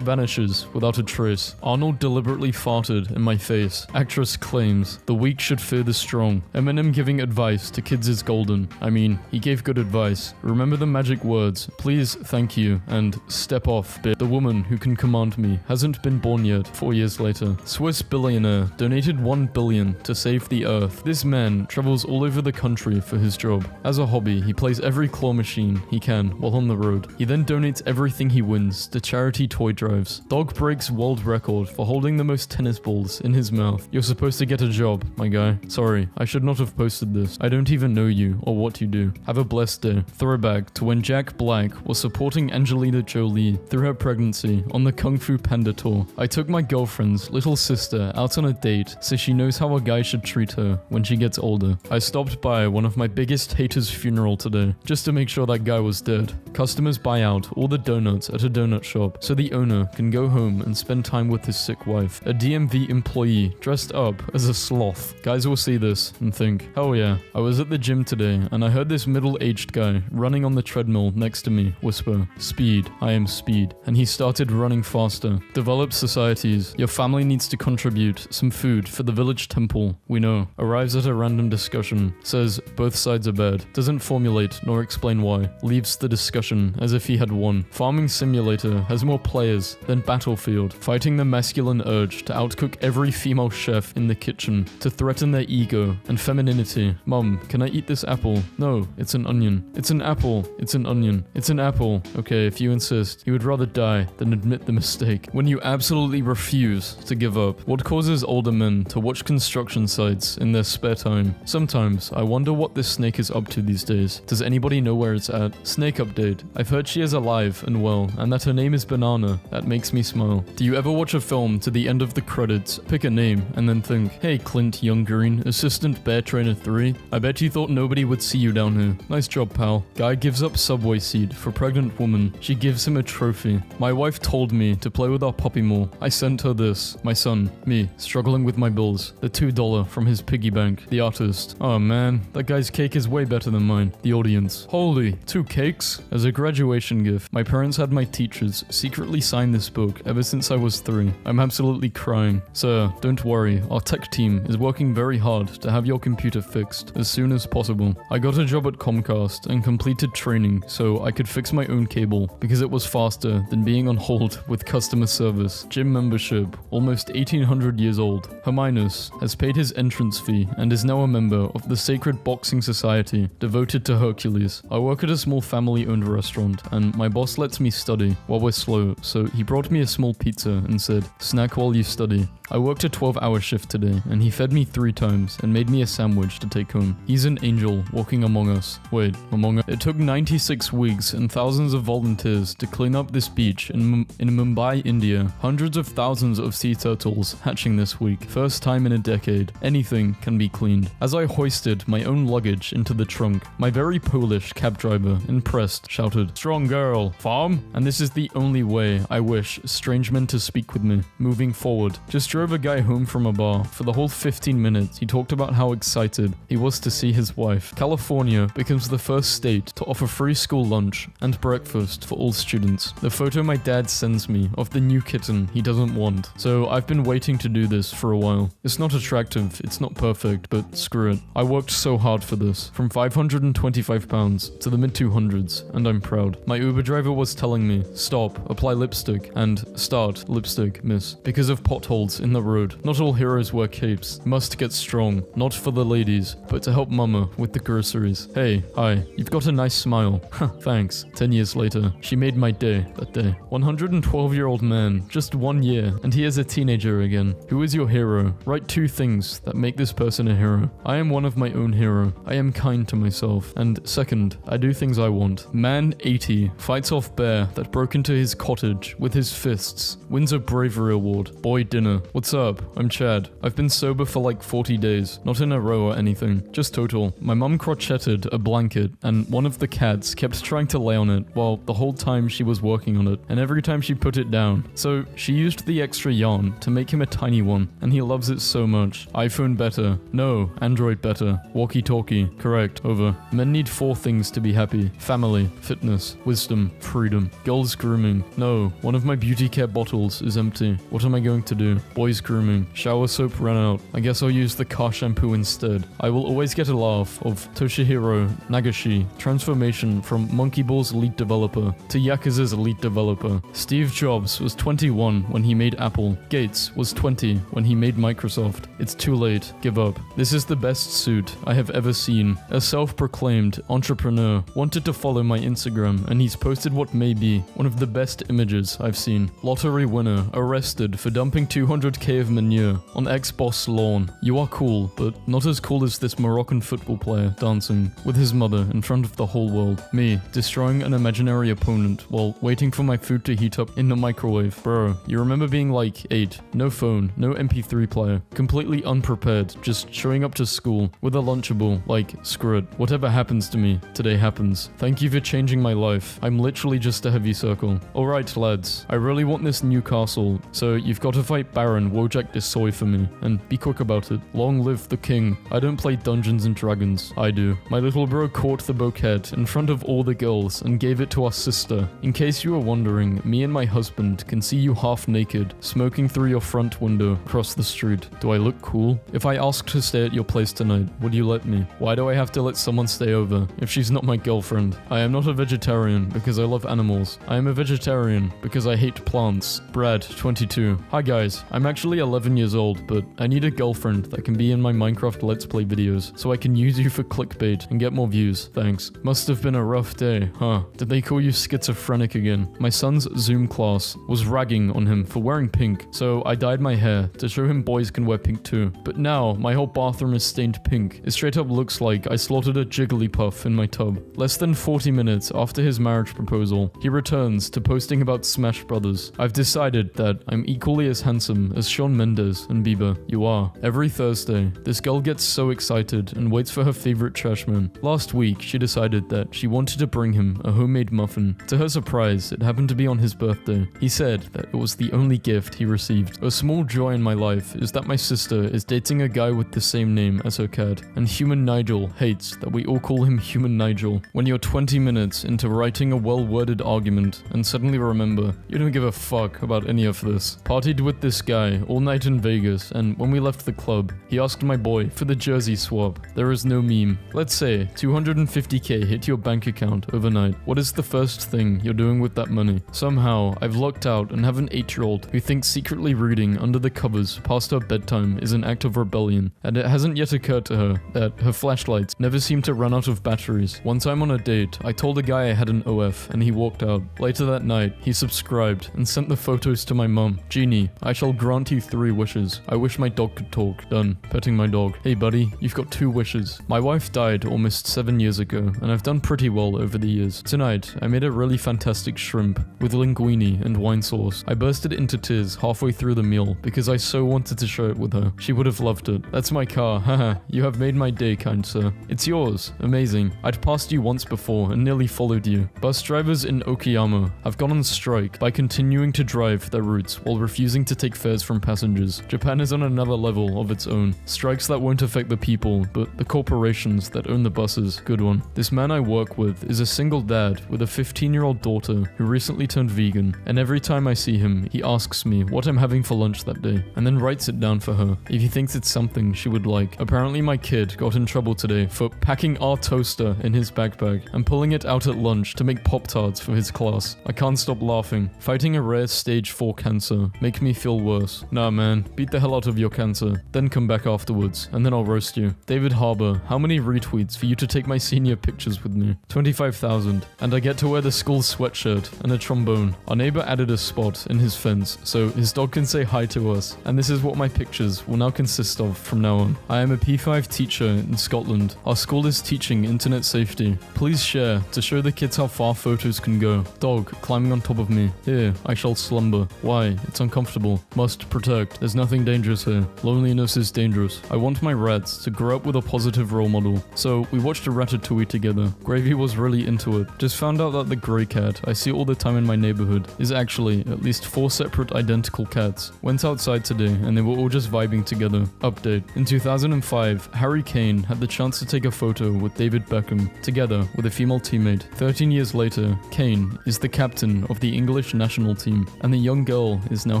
vanishes without a trace. Arnold deliberately farted in my face. Actress claims the weak should fear the strong. Eminem giving advice to kids is golden. I mean, he gave good advice. Remember the magic words, please, thank you, and step off, bitch. The woman who can command me hasn't been born yet. 4 years later. Swiss billionaire donated $1 billion to save the earth. This man travels all over the country for his job. As a hobby, he plays every claw machine he can while on the road. He then donates everything he wins to charity toy drives. Dog breaks world record for holding the most tennis balls in his mouth. You're supposed to get a job, my guy. Sorry, I should not have posted this. I don't even know you or what you do. Have a blessed day. Throwback to when Jack Black was supporting Angelina Jolie through her pregnancy on the Kung Fu Panda tour. I took my girlfriend's little sister out on a date so she knows how a guy should treat her when she gets older. I stopped by one of my biggest haters' funeral today just to make sure that guy was dead. Customers buy out all the donuts at a donut shop so the owner can go home and spend time with his sick wife. A DMV employee dressed up as a sloth. Guys will see this and think, hell yeah. I was at the gym today and I heard this middle-aged guy running on the treadmill next to me whisper, "Speed, I am speed." And he started running faster. Developed societies. Your family needs to contribute some food for the village temple. We know. Arrives at a random discussion. Says both sides are bad. Doesn't formulate nor explain why. Leaves the discussion as if he had won. Farming Simulator has more players than Battlefield. Fighting the masculine urge to outcook every female chef in the kitchen. To threaten their ego and femininity. Mom, can I eat this apple? No, it's an onion. It's an apple. It's an onion. It's an apple. Okay, if you insist. You would rather die than admit the mistake. When you absolutely refuse to give up. What causes older men to watch construction sites in their spare time? Sometimes I wonder what this snake is up to these days. Does anybody know where it's at? Snake update. I've heard she is alive and well, and that her name is Banana. That makes me smile. Do you ever watch a film to the end of the credits, pick a name, and then think, hey Clint Young Green, Assistant Bear Trainer 3? I bet you thought nobody would see you down here. Nice job, pal. Guy gives up Subway seat for pregnant woman. She gives him a trophy. My wife told me to play with our puppy more. I sent her this. My son, me, struggling with my bills. The $2 from his piggy bank. The artist. Oh man, that guy's cake is way better than mine. The audience. Holy, 2 cakes? As a graduation gift, my parents had my teacher teachers secretly signed this book ever since I was 3. I'm absolutely crying. Sir, don't worry, our tech team is working very hard to have your computer fixed as soon as possible. I got a job at Comcast and completed training so I could fix my own cable because it was faster than being on hold with customer service. Gym membership, almost 1800 years old. Herminus has paid his entrance fee and is now a member of the Sacred Boxing Society devoted to Hercules. I work at a small family-owned restaurant and my boss lets me study while we're slow, so he brought me a small pizza and said, "Snack while you study." I worked a 12-hour shift today and he fed me 3 times and made me a sandwich to take home. He's an angel walking among us. Wait, among us? It took 96 weeks and thousands of volunteers to clean up this beach in Mumbai, India. Hundreds of thousands of sea turtles hatching this week. First time in a decade. Anything can be cleaned. As I hoisted my own luggage into the trunk, my very Polish cab driver, impressed, shouted, "Strong girl, farm?" And this is the only way I wish strange men to speak with me. Moving forward. Just drove a guy home from a bar. For the whole 15 minutes, he talked about how excited he was to see his wife. California becomes the first state to offer free school lunch and breakfast for all students. The photo my dad sends me of the new kitten he doesn't want. So I've been waiting to do this for a while. It's not attractive, it's not perfect, but screw it. I worked so hard for this. From £525 to the mid-200s, and I'm proud. My Uber driver was telling me, "Stop, apply lipstick," and "Start, lipstick, miss." Because of potholes in the road. Not all heroes wear capes. Must get strong. Not for the ladies, but to help mama with the groceries. "Hey, hi, you've got a nice smile." Thanks. 10 years later, she made my day that day. 112-year-old man, just 1 year, and he is a teenager again. Who is your hero? Write 2 things that make this person a hero. I am one of my own hero. I am kind to myself. And second, I do things I want. Man 80 fights off bear that broke into his cottage with his fists. Wins a bravery award. Boy dinner. What's up? I'm Chad. I've been sober for like 40 days. Not in a row or anything. Just total. My mum crotcheted a blanket and one of the cats kept trying to lay on it while the whole time she was working on it. And every time she put it down. So she used the extra yarn to make him a tiny one. And he loves it so much. iPhone better. No. Android better. Walkie-talkie. Correct. Over. Men need 4 things to be happy. Family. Fitness. Wisdom. Freedom. Girls grooming. No. One of my beauty care bottles is empty. What am I going to do? Boys grooming. Shower soap ran out. I guess I'll use the car shampoo instead. I will always get a laugh of Toshihiro Nagashi. Transformation from Monkey Ball's lead developer to Yakuza's lead developer. Steve Jobs was 21 when he made Apple. Gates was 20 when he made Microsoft. It's too late. Give up. This is the best suit I have ever seen. A self-proclaimed entrepreneur wanted to follow my Instagram and he's posted what may be one of the best images I've seen. Lottery winner arrested for dumping 200k of manure on ex-boss lawn. You are cool, but not as cool as this Moroccan football player dancing with his mother in front of the whole world. Me, destroying an imaginary opponent while waiting for my food to heat up in the microwave. Bro, you remember being like 8, no phone, no MP3 player, completely unprepared, just showing up to school with a Lunchable, like, screw it, whatever happens to me, today happens. Thank you for changing my life. I'm literally just a heavy circle. Alright lads, I really want this new castle, so you've got to fight Baron Wojak Desoy for me, and be quick about it. Long live the king. I don't play Dungeons and Dragons. I do. My little bro caught the bouquet in front of all the girls and gave it to our sister. In case you were wondering, me and my husband can see you half naked, smoking through your front window across the street. Do I look cool? If I asked to stay at your place tonight, would you let me? Why do I have to let someone stay over if she's not my girlfriend? I am not a vegetarian because I love animals. I am a vegetarian because I hate plants. Brad, 22. Hi guys, I'm actually 11 years old, but I need a girlfriend that can be in my Minecraft Let's Play videos so I can use you for clickbait and get more views. Thanks. Must have been a rough day, huh? Did they call you schizophrenic again? My son's Zoom class was ragging on him for wearing pink, so I dyed my hair to show him boys can wear pink too. But now my whole bathroom is stained pink. It straight up looks like I slaughtered a Jigglypuff in my tub. Less than 40 minutes after his marriage proposal, he returns to posting about Smash Brothers. I've decided that I'm equally as handsome as Shawn Mendes and Bieber. You are. Every Thursday, this girl gets so excited and waits for her favorite trashman. Last week, she decided that she wanted to bring him a homemade muffin. To her surprise, it happened to be on his birthday. He said that it was the only gift he received. A small joy in my life is that my sister is dating a guy with the same name as her cat, and Human Nigel hates that we all call him Human Nigel. When you're 20 minutes into writing a well-worded argument night and suddenly remember you don't give a fuck about any of this. Partied with this guy all night in Vegas, and when we left the club, he asked my boy for the jersey swap. There is no meme. Let's say 250k hit your bank account overnight. What is the first thing you're doing with that money? Somehow, I've lucked out and have an 8-year-old who thinks secretly reading under the covers past her bedtime is an act of rebellion, and it hasn't yet occurred to her that her flashlights never seem to run out of batteries. One time on a date, I told a guy I had an OF and he walked out. Later that night, he subscribed and sent the photos to my mum. Genie, I shall grant you 3 wishes. I wish my dog could talk. Done. Petting my dog. Hey buddy, you've got 2 wishes. My wife died almost 7 years ago, and I've done pretty well over the years. Tonight, I made a really fantastic shrimp with linguine and wine sauce. I bursted into tears halfway through the meal because I so wanted to share it with her. She would have loved it. That's my car. Haha, you have made my day, kind sir. It's yours. Amazing. I'd passed you once before and nearly followed you. Bus drivers in Okayama have gone on strike by continuing to drive their routes while refusing to take fares from passengers. Japan is on another level of its own. Strikes that won't affect the people, but the corporations that own the buses. Good one. This man I work with is a single dad with a 15-year-old daughter who recently turned vegan, and every time I see him, he asks me what I'm having for lunch that day, and then writes it down for her if he thinks it's something she would like. Apparently my kid got in trouble today for packing our toaster in his backpack and pulling it out at lunch to make Pop-Tarts for his class. I can't stop laughing. Fighting a rare stage 4 cancer make me feel worse. Nah man, beat the hell out of your cancer, then come back afterwards, and then I'll roast you. David Harbour, how many retweets for you to take my senior pictures with me? 25,000. And I get to wear the school sweatshirt and a trombone. Our neighbor added a spot in his fence so his dog can say hi to us, and this is what my pictures will now consist of from now on. I am a P5 teacher in Scotland. Our school is teaching internet safety. Please share to show the kids how far photos can go. Dog climbing on top of me. Here, I shall slumber. Why? It's uncomfortable. Must protect. There's nothing dangerous here. Loneliness is dangerous. I want my rats to grow up with a positive role model. So we watched a Ratatouille together. Gravy was really into it. Just found out that the grey cat I see all the time in my neighborhood is actually at least 4 separate identical cats. Went outside today and they were all just vibing together. Update. In 2005, Harry Kane had the chance to take a photo with David Beckham together with a female teammate. 13 years later, Kane is the captain of the English national team, and the young girl is now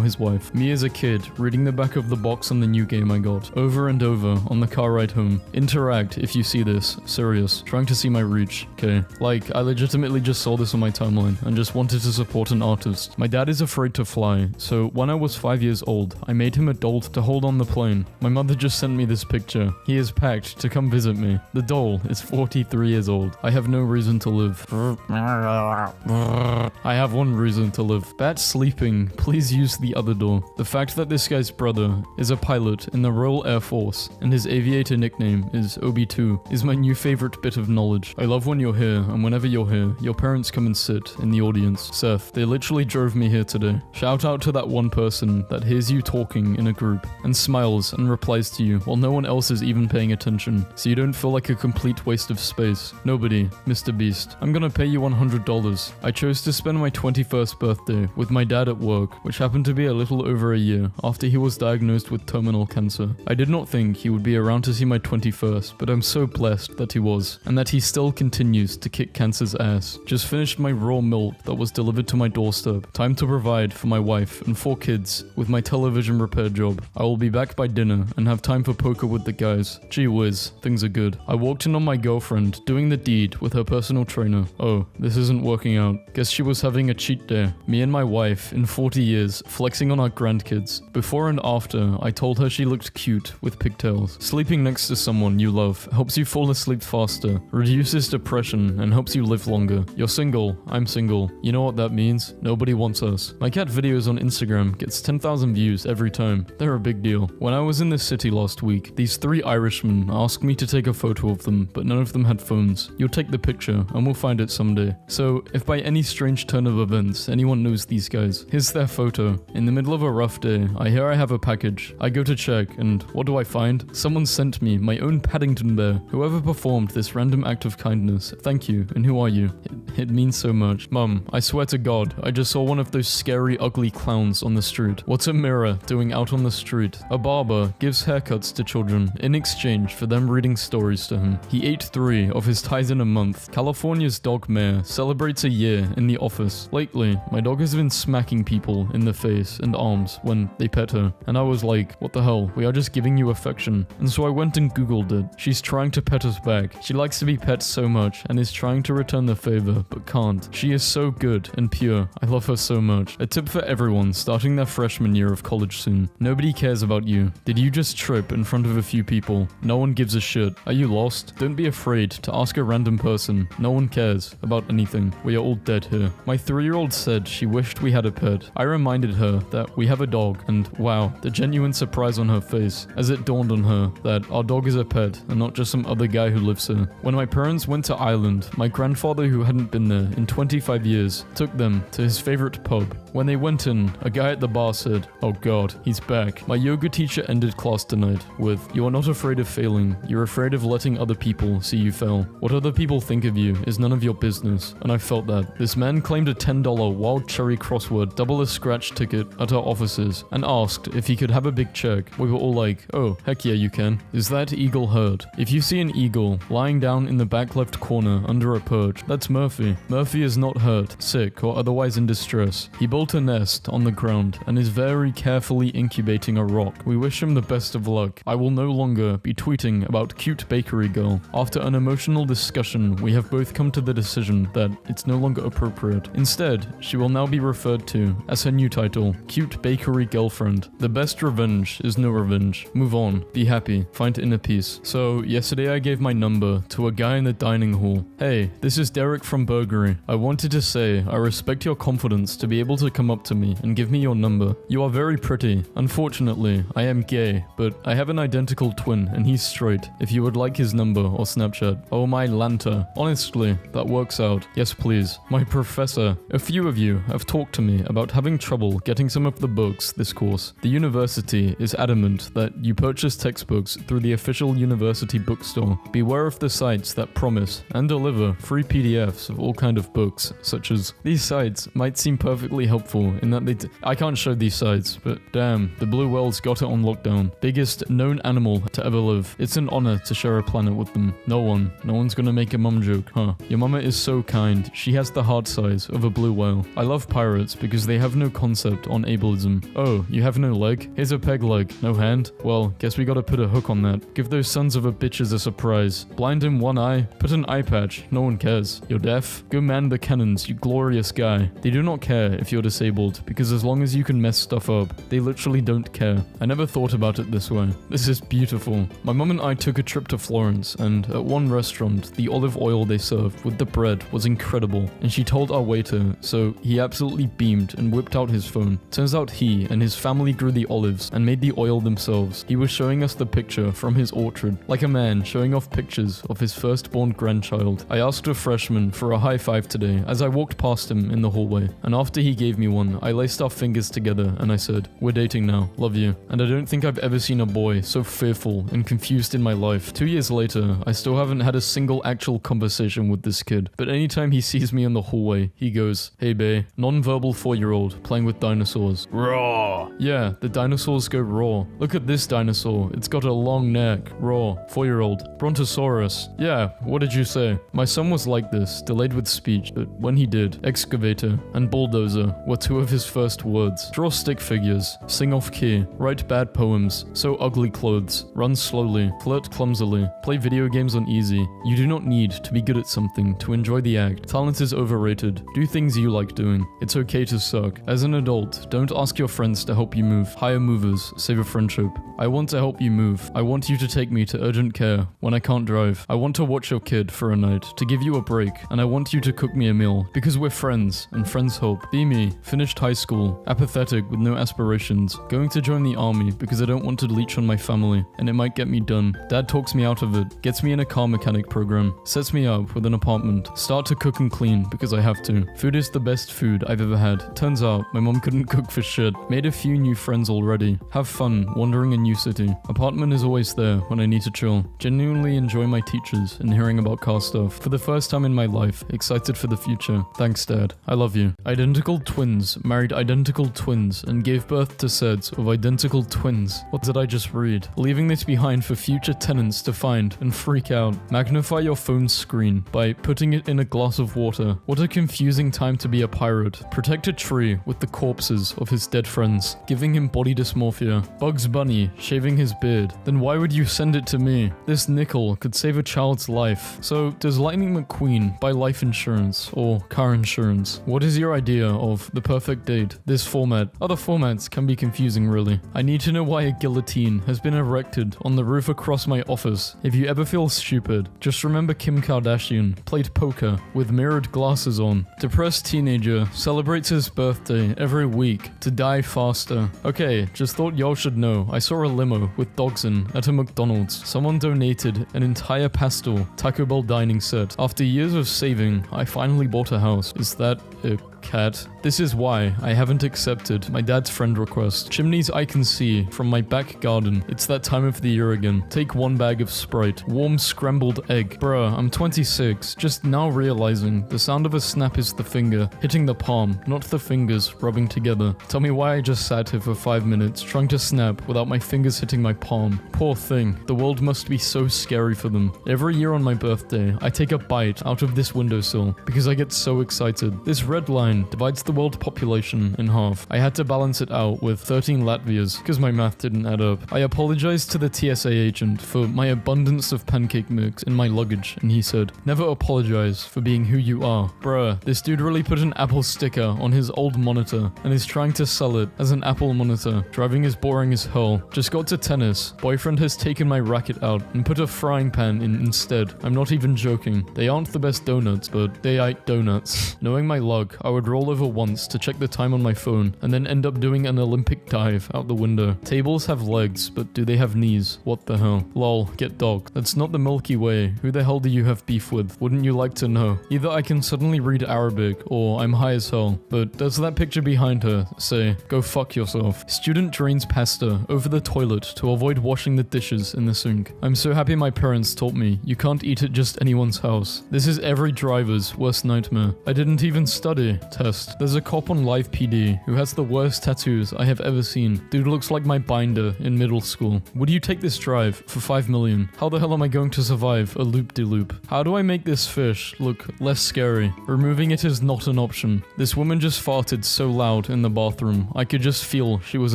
his wife. Me as a kid, reading the back of the box on the new game I got, over and over on the car ride home. Interact if you see this. Serious. Trying to see my reach. Okay. Like, I legitimately just saw this on my timeline and just wanted to support an artist. My dad is afraid to fly, so when I was 5 years old, I made him a doll to hold on the plane. My mother just sent me this picture. He is packed to come visit me. The doll is 43 years old. I have no reason to live. I have one reason to live. Bat sleeping, please use the other door. The fact that this guy's brother is a pilot in the Royal Air Force and his aviator nickname is OB2 is my new favorite bit of knowledge. I love when you're here, and whenever you're here, your parents come and sit in the audience. Seth, they literally drove me here today. Shout out to that one person that hears you talking in a group and smiles and replies to you while no one else is even paying attention, so you don't feel like a complete waste of space. Nobody, Mr. Beast. I'm gonna pay you $100. I chose to spend my 21st birthday with my dad at work, which happened to be a little over a year after he was diagnosed with terminal cancer. I did not think he would be around to see my 21st, but I'm so blessed that he was, and that he still continues to kick cancer's ass. Just finished my raw milk that was delivered to my doorstep. Time to provide for my wife and 4 kids with my television repair job. I will be back by dinner and have time for poker with the guys. Gee whiz, things are good. I walked in on my girlfriend doing the deed with her personal trainer. Oh, this isn't working out. Guess she was having a cheat day. Me and my wife, in 40 years, flexing on our grandkids. Before and after, I told her she looked cute with pigtails. Sleeping next to someone you love helps you fall asleep faster, reduces depression, and helps you live longer. You're single, I'm single. You know what that means? Nobody wants us. My cat videos on Instagram gets 10,000 views every time. They're a big deal. When I was in this city last week, these 3 Irishmen asked me to take a photo of them, but none of them had phones. You'll take the picture, and we'll find it someday. So, if by any strange turn of events anyone knows these guys, here's their photo. In the middle of a rough day, I hear I have a package. I go to check, and what do I find? Someone sent me my own Paddington bear. Whoever performed this random act of kindness, thank you, and who are you? It means so much. Mum, I swear to God, I just saw one of those scary, ugly clowns on the street. What's a mirror doing out on the street? A barber gives haircuts to children in exchange for them reading stories to him. He ate 3 of his ties in a month. California's dog mayor celebrates a year in the office. Lately, my dog has been smacking people in the face and arms when they pet her, and I was like, what the hell, we are just giving you affection. And so I went and googled it. She's trying to pet us back. She likes to be pet so much and is trying to return the favor, but can't. She is so good and pure. I love her so much. A tip for everyone starting their freshman year of college soon. Nobody cares about you. Did you just trip in front of a few people? No one gives a shit. Are you lost? Don't be afraid to ask a random person. No one cares about anything. We are all dead here. My 3-year-old said she wished we had a pet. I reminded her that we have a dog, and wow, the genuine surprise on her face as it dawned on her that our dog is a pet and not just some other guy who lives here. When my parents went to Ireland, my grandfather, who hadn't been there in 25 years, took them to his favorite pub. When they went in, a guy at the bar said, "Oh god, he's back." My yoga teacher ended class tonight with, "You are not afraid of failing, you're afraid of letting other people see you fail. What other people think of you is none of your business." And I felt that. This man claimed a $10 wild cherry crossword double a scratch ticket at our offices and asked if he could have a big check. We were all like, "Oh, heck yeah, you can." Is that eagle hurt? If you see an eagle lying down in the back left corner under a perch, that's Murphy. Murphy is not hurt, sick, or otherwise in distress. He built a nest on the ground and is very carefully incubating a rock. We wish him the best of luck. I will no longer be tweeting about cute bakery girl. After an emotional discussion, we have both come to the decision that it's no longer appropriate. Instead, she will now be referred to as her new title, Cute Bakery Girlfriend. The best revenge is no revenge. Move on, be happy, find inner peace. So, yesterday I gave my number to a guy in the dining hall. "Hey, this is Derek from Burgery. I wanted to say I respect your confidence to be able to come up to me and give me your number. You are very pretty. Unfortunately, I am gay, but I have an identical twin and he's straight. If you would like his number or Snapchat." Oh my Lanta. Honestly, that works out. Yes, please. My professor. A few of you have talked to me about having trouble getting some of the books this course. The university is adamant that you purchase textbooks through the official university bookstore. Beware of the sites that promise and deliver free PDFs of all kind of books, such as these sites might seem perfectly helpful in that I can't show these sites, but damn, the blue whales got it on lockdown. Biggest known animal to ever live. It's an honor to share a planet with them. No one's gonna make a mum joke, huh? Your mama is so kind. She has the heart size of a blue whale. I love pirates because they have no concept on ableism. Oh, you have no leg? Here's a peg leg. No hand? Well, guess we gotta put a hook on that. Give those sons of a bitches a surprise. Blind in one eye? Put an eye patch. No one cares. You're deaf? Go man the cannons, you glorious guy. They do not care if you're disabled, because as long as you can mess stuff up, they literally don't care. I never thought about it this way. This is beautiful. My mom and I took a trip to Florence, and at one restaurant, the olive oil they served with the bread was incredible, and she told our waiter, so he absolutely beamed and whipped out his phone. Turns out he and his family grew the olives and made the oil themselves. He was showing us the picture from his orchard, like a man showing off pictures of his firstborn grandchild. I asked a freshman for a high five today as I walked past him in the hallway, and after he gave me one, I laced our fingers together and I said, "We're dating now, love you." And I don't think I've ever seen a boy so fearful and confused in my life. 2 years later, I still haven't had a single actual conversation with this kid, but anytime he sees me in the hallway, he goes, "Hey bae," non-verbal 4-year-old playing with dinosaurs. Raw. Yeah, the dinosaurs go raw. Look at this dinosaur, it's got a long neck. Raw. 4-year-old. Brontosaurus. Yeah, what did you say? My son was like this, delayed with speech, but when he did, excavator and bulldozer were two of his first words. Draw stick figures, sing off key, write bad poems, sew ugly clothes, run slowly, flirt clumsily, play video games on easy. You do not need to be good at something to enjoy the act. Talent is overrated. Do things you like doing. It's okay to suck. As an adult, don't ask your friends to help you move. Hire movers, save a friendship. I want to help you move. I want you to take me to urgent care when I can't drive. I want to watch your kid for a night, to give you a break, and I want you to cook me a meal, because we're friends, and friends help. Be me, finished high school, apathetic with no aspirations, going to join the army because I don't want to leech on my family, and it might get me done. Dad talks me out of it, gets me in a car mechanic program, sets me up with an apartment, start to cook and clean because I have to. Food is the best food I've ever had. Turns out, my mom couldn't cook for shit. Made a few new friends already. Have fun wandering a new city. Apartment is always there when I need to chill. Genuinely enjoy my teachers and hearing about car stuff. For the first time in my life, excited for the future. Thanks, Dad. I love you. Identical twin twins married identical twins and gave birth to sets of identical twins. What did I just read? Leaving this behind for future tenants to find and freak out. Magnify your phone's screen by putting it in a glass of water. What a confusing time to be a pirate. Protect a tree with the corpses of his dead friends, giving him body dysmorphia. Bugs Bunny shaving his beard. Then why would you send it to me? This nickel could save a child's life. So does Lightning McQueen buy life insurance or car insurance? What is your idea of the perfect date? This format. Other formats can be confusing really. I need to know why a guillotine has been erected on the roof across my office. If you ever feel stupid, just remember Kim Kardashian played poker with mirrored glasses on. Depressed teenager celebrates his birthday every week to die faster. Okay, just thought y'all should know. I saw a limo with dogs in at a McDonald's. Someone donated an entire pastel Taco Bell dining set. After years of saving, I finally bought a house. Is that a cat? This is why I haven't accepted my dad's friend request. Chimneys I can see from my back garden. It's that time of the year again. Take 1 bag of Sprite. Warm scrambled egg. Bruh, I'm 26. Just now realizing the sound of a snap is the finger hitting the palm, not the fingers rubbing together. Tell me why I just sat here for 5 minutes trying to snap without my fingers hitting my palm. Poor thing. The world must be so scary for them. Every year on my birthday, I take a bite out of this windowsill because I get so excited. This red line divides the world population in half. I had to balance it out with 13 Latvias because my math didn't add up. I apologized to the TSA agent for my abundance of pancake mix in my luggage, and he said, "Never apologize for being who you are." Bruh, this dude really put an Apple sticker on his old monitor and is trying to sell it as an Apple monitor. Driving is boring as hell. Just got to tennis. Boyfriend has taken my racket out and put a frying pan in instead. I'm not even joking. They aren't the best donuts, but they ate donuts. Knowing my luck, I would roll over once to check the time on my phone and then end up doing an Olympic dive out the window. Tables have legs, but do they have knees? What the hell? Lol, get dog. That's not the Milky Way. Who the hell do you have beef with? Wouldn't you like to know? Either I can suddenly read Arabic or I'm high as hell. But does that picture behind her say, "Go fuck yourself"? Student drains pasta over the toilet to avoid washing the dishes in the sink. I'm so happy my parents taught me you can't eat at just anyone's house. This is every driver's worst nightmare. I didn't even study. Test. There's a cop on live PD who has the worst tattoos I have ever seen. Dude looks like my binder in middle school. Would you take this drive for 5 million? How the hell am I going to survive a loop-de-loop? How do I make this fish look less scary? Removing it is not an option. This woman just farted so loud in the bathroom, I could just feel she was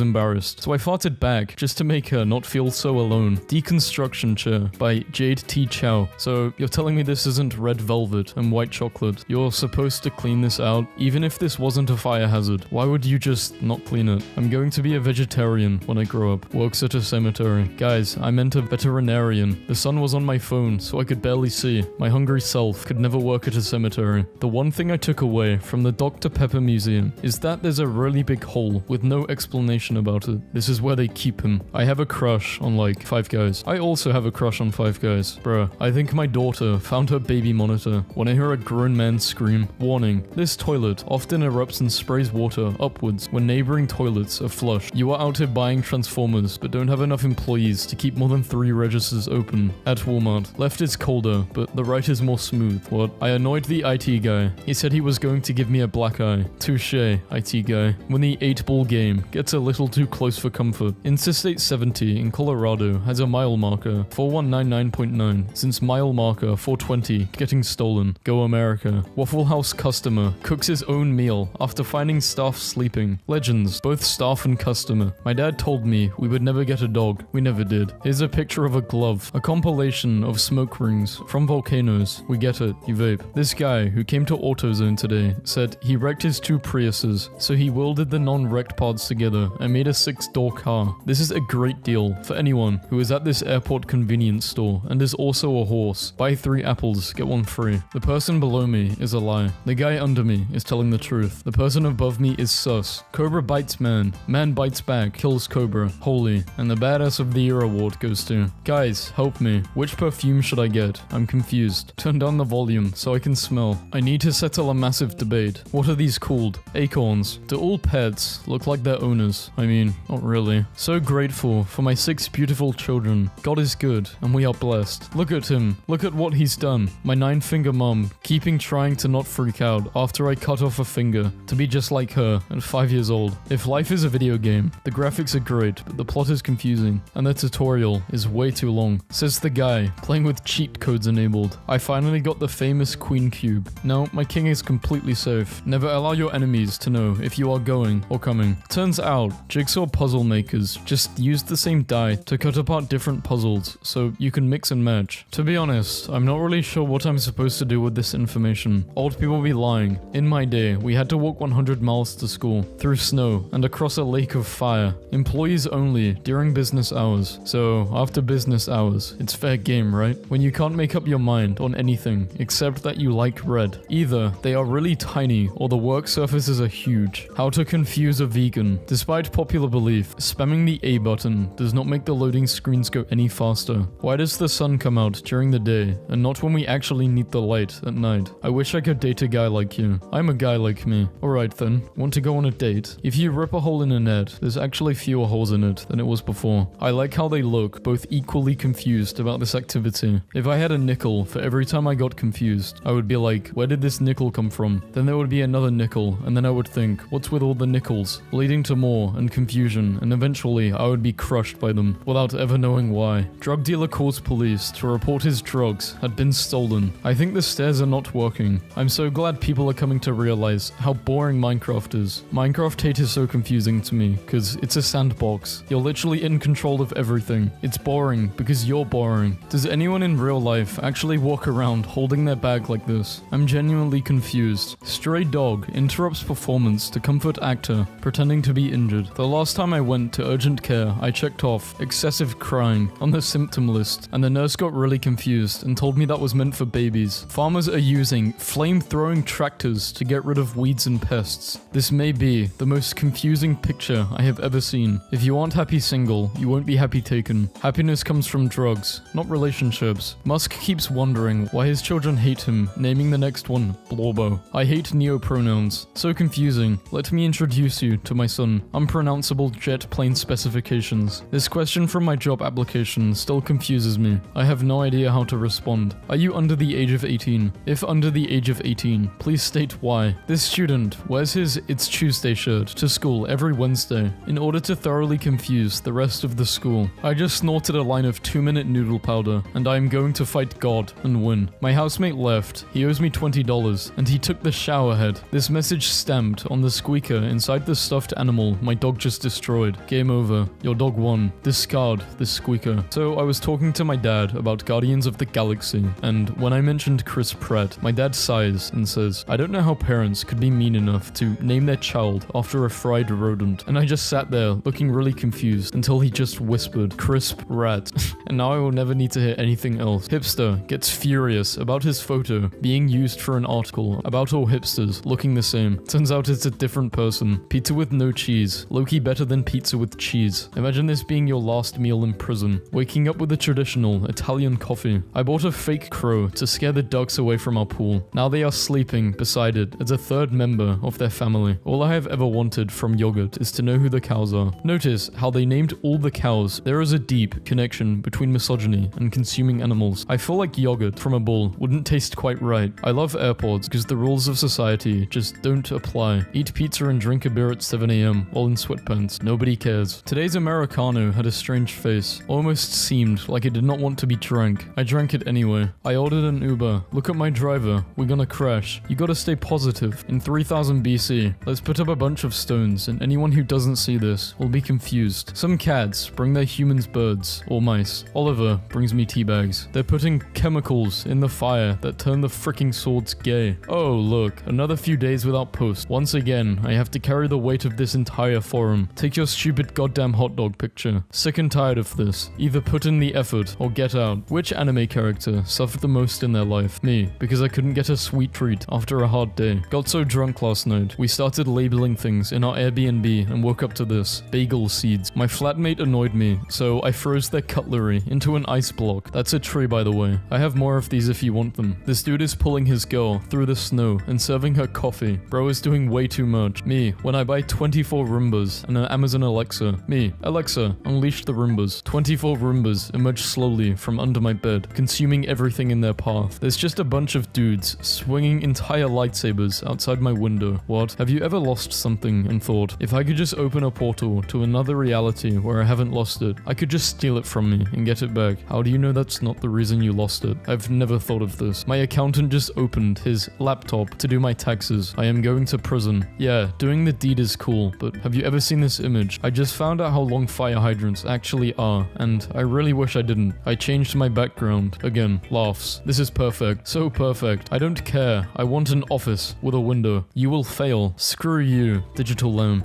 embarrassed. So I farted back just to make her not feel so alone. Deconstruction Chair by Jade T. Chow. So you're telling me this isn't red velvet and white chocolate? You're supposed to clean this out? Even if this wasn't a fire hazard, why would you just not clean it? I'm going to be a vegetarian when I grow up. Works at a cemetery. Guys, I meant a veterinarian. The sun was on my phone, so I could barely see. My hungry self could never work at a cemetery. The one thing I took away from the Dr. Pepper Museum is that there's a really big hole with no explanation about it. This is where they keep him. I have a crush on like Five Guys. I also have a crush on Five Guys. Bruh, I think my daughter found her baby monitor when I hear a grown man scream, "Warning, this toilet often erupts and sprays water upwards when neighboring toilets are flushed. You are out here buying Transformers but don't have enough employees to keep more than 3 registers open at Walmart. Left is colder, but the right is more smooth." What? I annoyed the IT guy. He said he was going to give me a black eye. Touché, IT guy. When the 8-ball game gets a little too close for comfort. Interstate 70 in Colorado has a mile marker 4199.9 since mile marker 420 getting stolen. Go America. Waffle House customer cooks his own meal after finding staff sleeping. Legends, both staff and customer. My dad told me we would never get a dog. We never did. Here's a picture of a glove. A compilation of smoke rings from volcanoes. We get it, you vape. This guy who came to AutoZone today said he wrecked his 2 Priuses, so he welded the non-wrecked parts together and made a 6-door car. This is a great deal for anyone who is at this airport convenience store and is also a horse. Buy 3 apples, get 1 free. The person below me is a lie. The guy under me is telling the truth. The person above me is sus. Cobra bites man. Man bites back, kills Cobra. Holy. And the Badass of the Year award goes to... Guys, help me. Which perfume should I get? I'm confused. Turn down the volume so I can smell. I need to settle a massive debate. What are these called? Acorns. Do all pets look like their owners? I mean, not really. So grateful for my 6 beautiful children. God is good, and we are blessed. Look at him. Look at what he's done. My 9-finger mom, keeping trying to not freak out after I cut cut off a finger to be just like her at 5 years old. If life is a video game, the graphics are great, but the plot is confusing, and the tutorial is way too long, says the guy playing with cheat codes enabled. I finally got the famous queen cube. Now, my king is completely safe. Never allow your enemies to know if you are going or coming. Turns out, jigsaw puzzle makers just used the same die to cut apart different puzzles, so you can mix and match. To be honest, I'm not really sure what I'm supposed to do with this information. Old people be lying. In my day, we had to walk 100 miles to school, through snow, and across a lake of fire. Employees only, during business hours. So, after business hours, it's fair game, right? When you can't make up your mind on anything, except that you like red. Either they are really tiny, or the work surfaces are huge. How to confuse a vegan. Despite popular belief, spamming the A button does not make the loading screens go any faster. Why does the sun come out during the day, and not when we actually need the light at night? I wish I could date a guy like you. I'm a guy like me. Alright then, want to go on a date? If you rip a hole in a net, there's actually fewer holes in it than it was before. I like how they look, both equally confused about this activity. If I had a nickel for every time I got confused, I would be like, where did this nickel come from? Then there would be another nickel, and then I would think, what's with all the nickels? Leading to more and confusion, and eventually I would be crushed by them, without ever knowing why. Drug dealer calls police to report his drugs had been stolen. I think the stairs are not working. I'm so glad people are coming to realize how boring Minecraft is. Minecraft hate is so confusing to me, because it's a sandbox. You're literally in control of everything. It's boring because you're boring. Does anyone in real life actually walk around holding their bag like this? I'm genuinely confused. Stray dog interrupts performance to comfort actor pretending to be injured. The last time I went to urgent care, I checked off excessive crying on the symptom list, and the nurse got really confused and told me that was meant for babies. Farmers are using flame-throwing tractors to get rid of weeds and pests. This may be the most confusing picture I have ever seen. If you aren't happy single, you won't be happy taken. Happiness comes from drugs, not relationships. Musk keeps wondering why his children hate him, naming the next one Blorbo. I hate neopronouns. So confusing. Let me introduce you to my son. Unpronounceable jet plane specifications. This question from my job application still confuses me. I have no idea how to respond. Are you under the age of 18? If under the age of 18, please state why. This student wears his It's Tuesday shirt to school every Wednesday in order to thoroughly confuse the rest of the school. I just snorted a line of 2-minute noodle powder, and I am going to fight God and win. My housemate left. He owes me $20, and he took the shower head. This message stamped on the squeaker inside the stuffed animal my dog just destroyed. Game over. Your dog won. Discard this squeaker. So I was talking to my dad about Guardians of the Galaxy, and when I mentioned Chris Pratt, my dad sighs and says, I don't know how parents could be mean enough to name their child after a fried rodent. And I just sat there looking really confused until he just whispered, crisp rat. And now I will never need to hear anything else. Hipster gets furious about his photo being used for an article about all hipsters looking the same. Turns out it's a different person. Pizza with no cheese. Low-key better than pizza with cheese. Imagine this being your last meal in prison. Waking up with a traditional Italian coffee. I bought a fake crow to scare the ducks away from our pool. Now they are sleeping beside it as a third member of their family. All I have ever wanted from yogurt is to know who the cows are. Notice how they named all the cows. There is a deep connection between misogyny and consuming animals. I feel like yogurt from a bull wouldn't taste quite right. I love AirPods because the rules of society just don't apply. Eat pizza and drink a beer at 7 AM while in sweatpants. Nobody cares. Today's Americano had a strange face. Almost seemed like it did not want to be drank. I drank it anyway. I ordered an Uber. Look at my driver. We're gonna crash. You gotta stay positive. In 3000 BC, let's put up a bunch of stones, and anyone who doesn't see this will be confused. Some cats bring their humans birds or mice. Oliver brings me tea bags. They're putting chemicals in the fire that turn the freaking swords gay. Oh, look, another few days without post. Once again, I have to carry the weight of this entire forum. Take your stupid goddamn hot dog picture. Sick and tired of this. Either put in the effort or get out. Which anime character suffered the most in their life? Me, because I couldn't get a sweet treat after a hard day. Got so drunk last night, we started labeling things in our Airbnb and woke up to this. Bagel seeds. My flatmate annoyed me, so I froze their cutlery into an ice block. That's a tree, by the way. I have more of these if you want them. This dude is pulling his girl through the snow and serving her coffee. Bro is doing way too much. Me, when I buy 24 Roombas and an Amazon Alexa. Me, Alexa, unleash the Roombas. 24 Roombas emerge slowly from under my bed, consuming everything in their path. There's just a bunch of dudes swinging entire lightsabers universe outside my window. What? Have you ever lost something and thought, if I could just open a portal to another reality where I haven't lost it, I could just steal it from me and get it back? How do you know that's not the reason you lost it? I've never thought of this. My accountant just opened his laptop to do my taxes. I am going to prison. Yeah, doing the deed is cool, but have you ever seen this image? I just found out how long fire hydrants actually are, and I really wish I didn't. I changed my background. Again, laughs. This is perfect. So perfect. I don't care. I want an office with a window. You will fail. Screw you, digital lamb.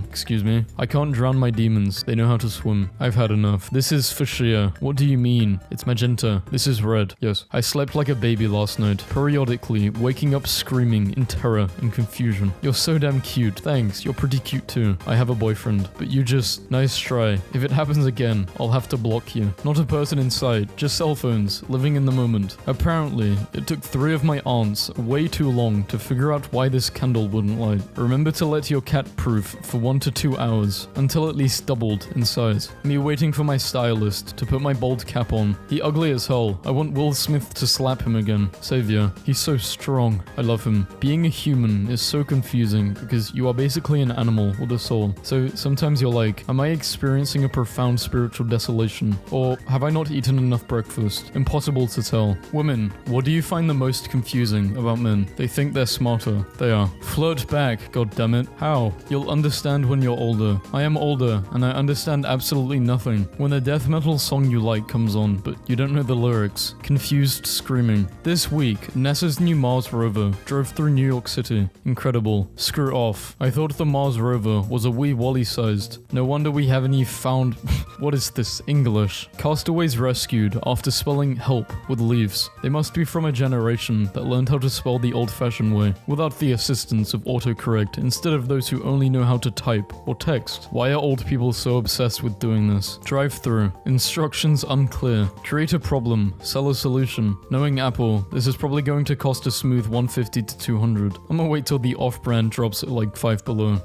Excuse me. I can't drown my demons. They know how to swim. I've had enough. This is fuchsia. What do you mean? It's magenta. This is red. Yes. I slept like a baby last night, periodically waking up screaming in terror and confusion. You're so damn cute. Thanks. You're pretty cute too. I have a boyfriend, but you just... Nice try. If it happens again, I'll have to block you. Not a person inside, just cell phones, living in the moment. Apparently, it took 3 of my aunts way too long to figure out why this candle wouldn't light. Remember to let your cat proof for 1 to 2 hours, until at least doubled in size. Me waiting for my stylist to put my bald cap on. He ugly as hell. I want Will Smith to slap him again. Savior. He's so strong. I love him. Being a human is so confusing because you are basically an animal with a soul. So sometimes you're like, am I experiencing a profound spiritual desolation? Or have I not eaten enough breakfast? Impossible to tell. Women, what do you find the most confusing about men? They think they're smarter. They are. Flirt back, goddammit. How? You'll understand when you're older. I am older, and I understand absolutely nothing. When a death metal song you like comes on, but you don't know the lyrics. Confused screaming. This week, NASA's new Mars rover drove through New York City. Incredible. Screw off. I thought the Mars rover was a wee Wally-sized. No wonder we have any found... What is this? English. Castaways rescued after spelling help with leaves. They must be from a generation that learned how to spell the old-fashioned way, without the assistance of autocorrect, instead of those who only know how to type or text. Why are old people so obsessed with doing this? Drive through. Instructions unclear. Create a problem. Sell a solution. Knowing Apple, this is probably going to cost a smooth 150 to 200. I'm gonna wait till the off-brand drops at like 5 below.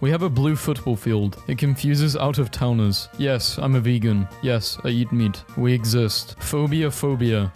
We have a blue football field. It confuses out-of-towners. Yes, I'm a vegan. Yes, I eat meat. We exist. Phobia.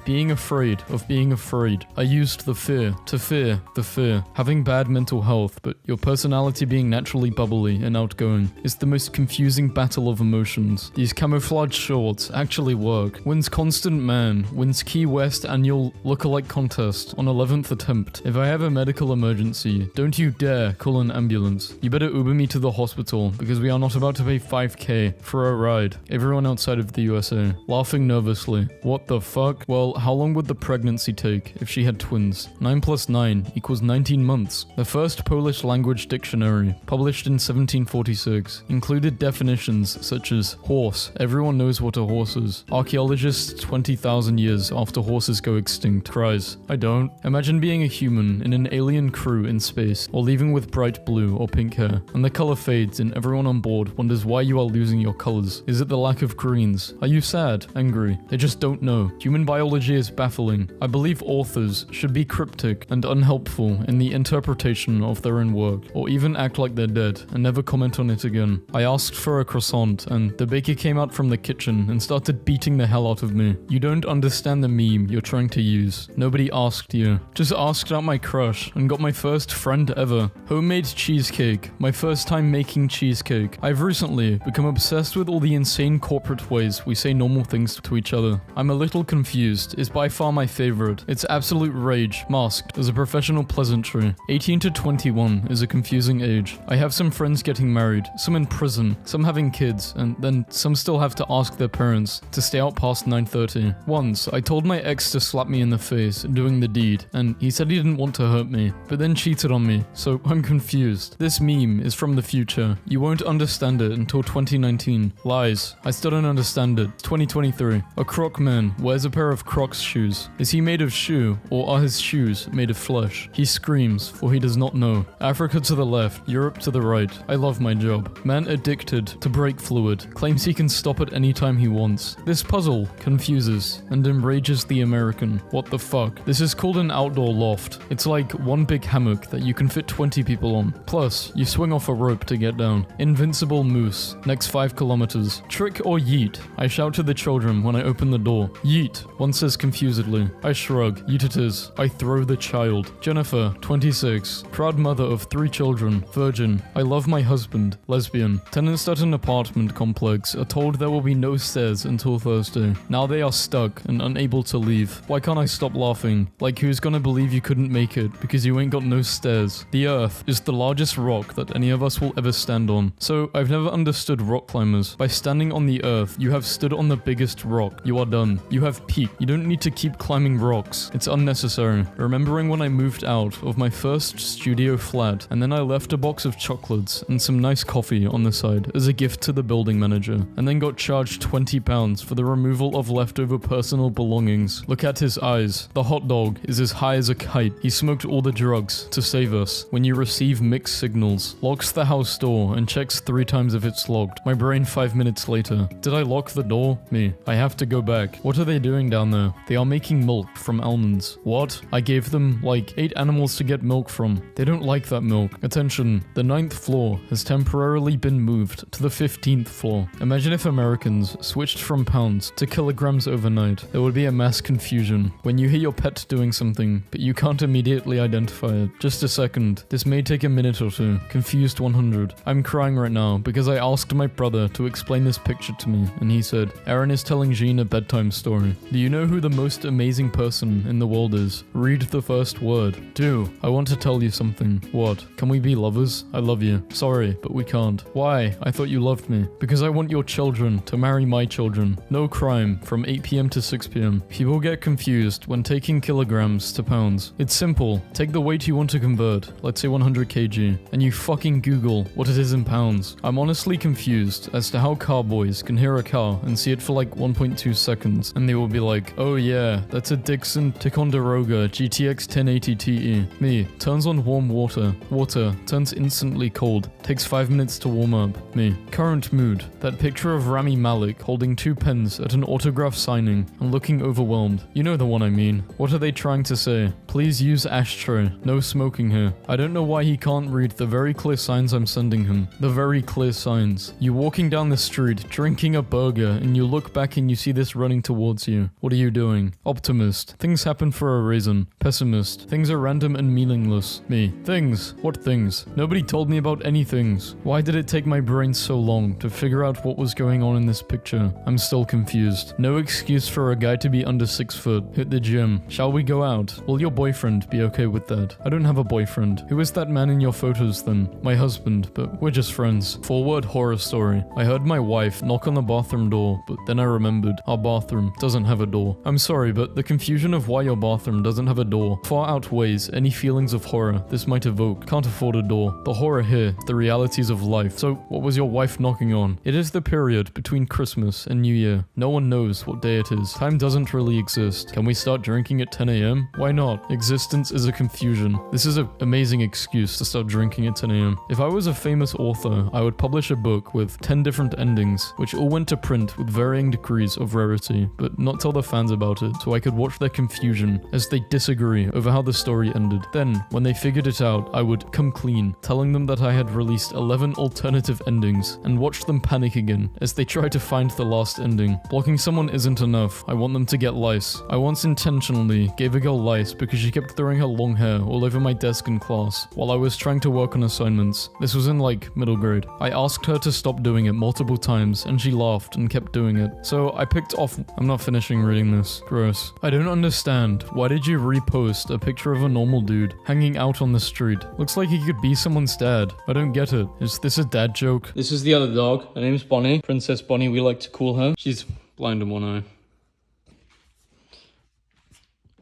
Being afraid of being afraid. I used the fear to fear the fear. Having bad mental health, but your personality being naturally bubbly and outgoing is the most confusing battle of emotions. These camouflage shorts actually work. Wins Constant Man. Wins Key West annual lookalike contest on 11th attempt. If I have a medical emergency, don't you dare call an ambulance. You better Uber me to the hospital because we are not about to pay 5k for a ride. Everyone outside of the USA. Laughing nervously. What the fuck? Well, how long would the pregnancy take if she had twins? 9 plus 9 equals 19 months. The first Polish language dictionary, published in 1746, included definitions such as horse. Everyone knows what a horse is. Archaeologists 20,000 years after horses go extinct cries, I don't. Imagine being a human in an alien crew in space, or leaving with bright blue or pink hair, and the color fades and everyone on board wonders why you are losing your colors. Is it the lack of greens? Are you sad? Angry? They just don't know. Human biology is baffling. I believe authors should be cryptic and unhelpful in the interpretation of their own work, or even act like they're dead and never comment on it again. I asked for a croissant and the baker came out from the kitchen and started beating the hell out of me. You don't understand the meme you're trying to use. Nobody asked you. Just asked out my crush and got my first friend ever. Homemade cheesecake. My first time making cheesecake. I've recently become obsessed with all the insane corporate ways we say normal things to each other. I'm a little confused is by far my favorite. It's absolute rage, masked as a professional pleasantry. 18 to 21 is a confusing age. I have some friends getting married, some in prison, some having kids, and then some still have to ask their parents to stay out past 9:30. Once, I told my ex to slap me in the face doing the deed, and he said he didn't want to hurt me, but then cheated on me, so I'm confused. This meme is from the future. You won't understand it until 2019. Lies. I still don't understand it. It's 2023. A Croc man wears a pair of Crocs shoes. Is he made of shoe, or are his shoes made of flesh? He screams, for he does not know. Africa to the left, Europe to the right. I love my job. Man addicted to brake fluid, claims he can stop at any time he wants. This puzzle confuses and enrages the American. What the fuck? This is called an outdoor loft. It's like one big hammock that you can fit 20 people on. Plus, you swing off a rope to get down. Invincible moose. Next 5 kilometers. Trick or yeet? I shout to the children when I open the door. Yeet, one says confusedly. I shrug. Yeet it is. I throw the child. Jennifer, 26, proud mother of 3 children, virgin. I love my husband, lesbian. Tenants at an apartment complex are told there will be no stairs until Thursday. Now they are stuck and unable to leave. Why can't I stop laughing? Like, who's gonna believe you couldn't make it because you ain't got no stairs? The Earth is the largest rock that any of us will ever stand on. So I've never understood rock climbers. By standing on the Earth, you have stood on the biggest rock. You are done. You have peaked. You don't need to keep climbing rocks. It's unnecessary. Remembering when I moved out of my first studio flat, and then I left a box of chocolates and some nice coffee on the side as a gift to the building manager, and then got charged £20 for the removal of leftover personal belongings. Look at his eyes. The hot dog is as high as a kite. He smoked all the drugs to save us. When you receive mixed signals, locks the house door and checks 3 times if it's locked. My brain 5 minutes later. Did I lock the door? Me. I have to go back. What are they doing down there? They are making milk from almonds. What? I gave them like 8 animals to get milk from. They don't like that milk. Attention, the 9th floor has temporarily been moved to the 15th floor. Imagine if Americans switched from pounds to kilograms overnight. There would be a mass confusion. When you hear your pet doing something, but you can't immediately identify it. Just a second. This may take a minute or two. Confused 100. I'm crying right now because I asked my brother to explain this picture to me, and he said, Aaron is telling Jean a bedtime story. Do you know who the most amazing person in the world is? Read the first word. Do. I want to tell you something. What? Can we be lovers? I love you. Sorry, but we can't. Why? I thought you loved me. Because I want your children to marry my children. No crime from 8 p.m. to 6 p.m. People get confused when taking kilograms to pounds. It's simple. Take the weight you want to convert, let's say 100 kg, and you fucking Google what it is in pounds. I'm honestly confused as to how cowboys can hear a car and see it for like 1.2 seconds, and they will be like, oh yeah, that's a Dixon Ticonderoga GTX 1080 Ti. Me, turns on warm water. Water turns instantly cold. Takes 5 minutes to warm up. Me, current mood. That picture of Rami Malek holding 2 pens at an autograph signing and looking overwhelmed. You know the one I mean. What are they trying to say? Please use ashtray. No smoking here. I don't know why he can't read the very clear signs I'm sending him. The very clear signs. You walking down the street, drinking a burger, and you look back and you see this running towards you. What are you doing? Optimist. Things happen for a reason. Pessimist. Things are random and meaningless. Me. Things. What things? Nobody told me about any things. Why did it take my brain so long to figure out what was going on in this picture? I'm still confused. No excuse for a guy to be under 6 foot. Hit the gym. Shall we go out? Will your boyfriend be okay with that? I don't have a boyfriend. Who is that man in your photos then? My husband, but we're just friends. Forward horror story. I heard my wife knock on the bathroom door, but then I remembered our bathroom doesn't have a door. I'm sorry, but the confusion of why your bathroom doesn't have a door far outweighs any feelings of horror this might evoke. Can't afford a door. The horror here, the realities of life. So, what was your wife knocking on? It is the period between Christmas and New Year. No one knows what day it is. Time doesn't really exist. Can we start drinking at 10 a.m.? Why not? Existence is a confusion. This is an amazing excuse to start drinking at 10 a.m. If I was a famous author, I would publish a book with 10 different endings, which all went to print with varying degrees of rarity, but not tell the fans about it, so I could watch their confusion as they disagree over how the story ended. Then, when they figured it out, I would come clean, telling them that I had released 11 alternative endings, and watch them panic again as they try to find the last ending. Blocking someone isn't enough. I want them to get lice. I once intentionally gave a girl lice because she kept throwing her long hair all over my desk in class while I was trying to work on assignments. This was in like middle grade. I asked her to stop doing it multiple times and she laughed and kept doing it. So I picked off. I'm not finishing reading this. Gross. I don't understand. Why did you repost a picture of a normal dude hanging out on the street? Looks like he could be someone's dad. I don't get it. Is this a dad joke? This is the other dog. Her name's Bonnie. Princess Bonnie, we like to call her. She's blind in one eye.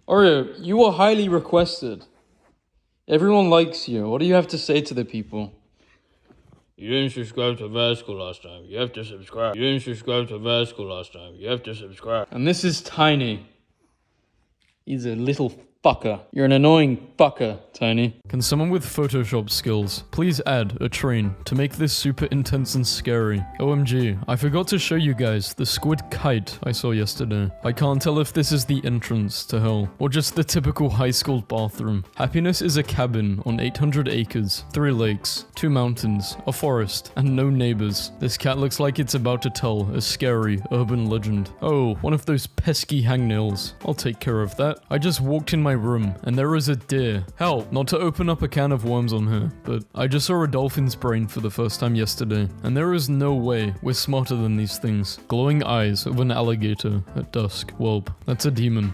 Oreo, you were highly requested. Everyone likes you. What do you have to say to the people? You didn't subscribe to Vasco last time. You have to subscribe. You didn't subscribe to Vasco last time. You have to subscribe. And this is Tiny. He's a little fucker. You're an annoying fucker, Tiny. Can someone with Photoshop skills please add a train to make this super intense and scary? OMG, I forgot to show you guys the squid kite I saw yesterday. I can't tell if this is the entrance to hell or just the typical high school bathroom. Happiness is a cabin on 800 acres, 3 lakes, 2 mountains, a forest, and no neighbors. This cat looks like it's about to tell a scary urban legend. Oh, one of those pesky hangnails. I'll take care of that. I just walked in my room and there is a deer. Hell, not to open up a can of worms on her, but I just saw a dolphin's brain for the first time yesterday, and there is no way we're smarter than these things. Glowing eyes of an alligator at dusk. Whoop, that's a demon.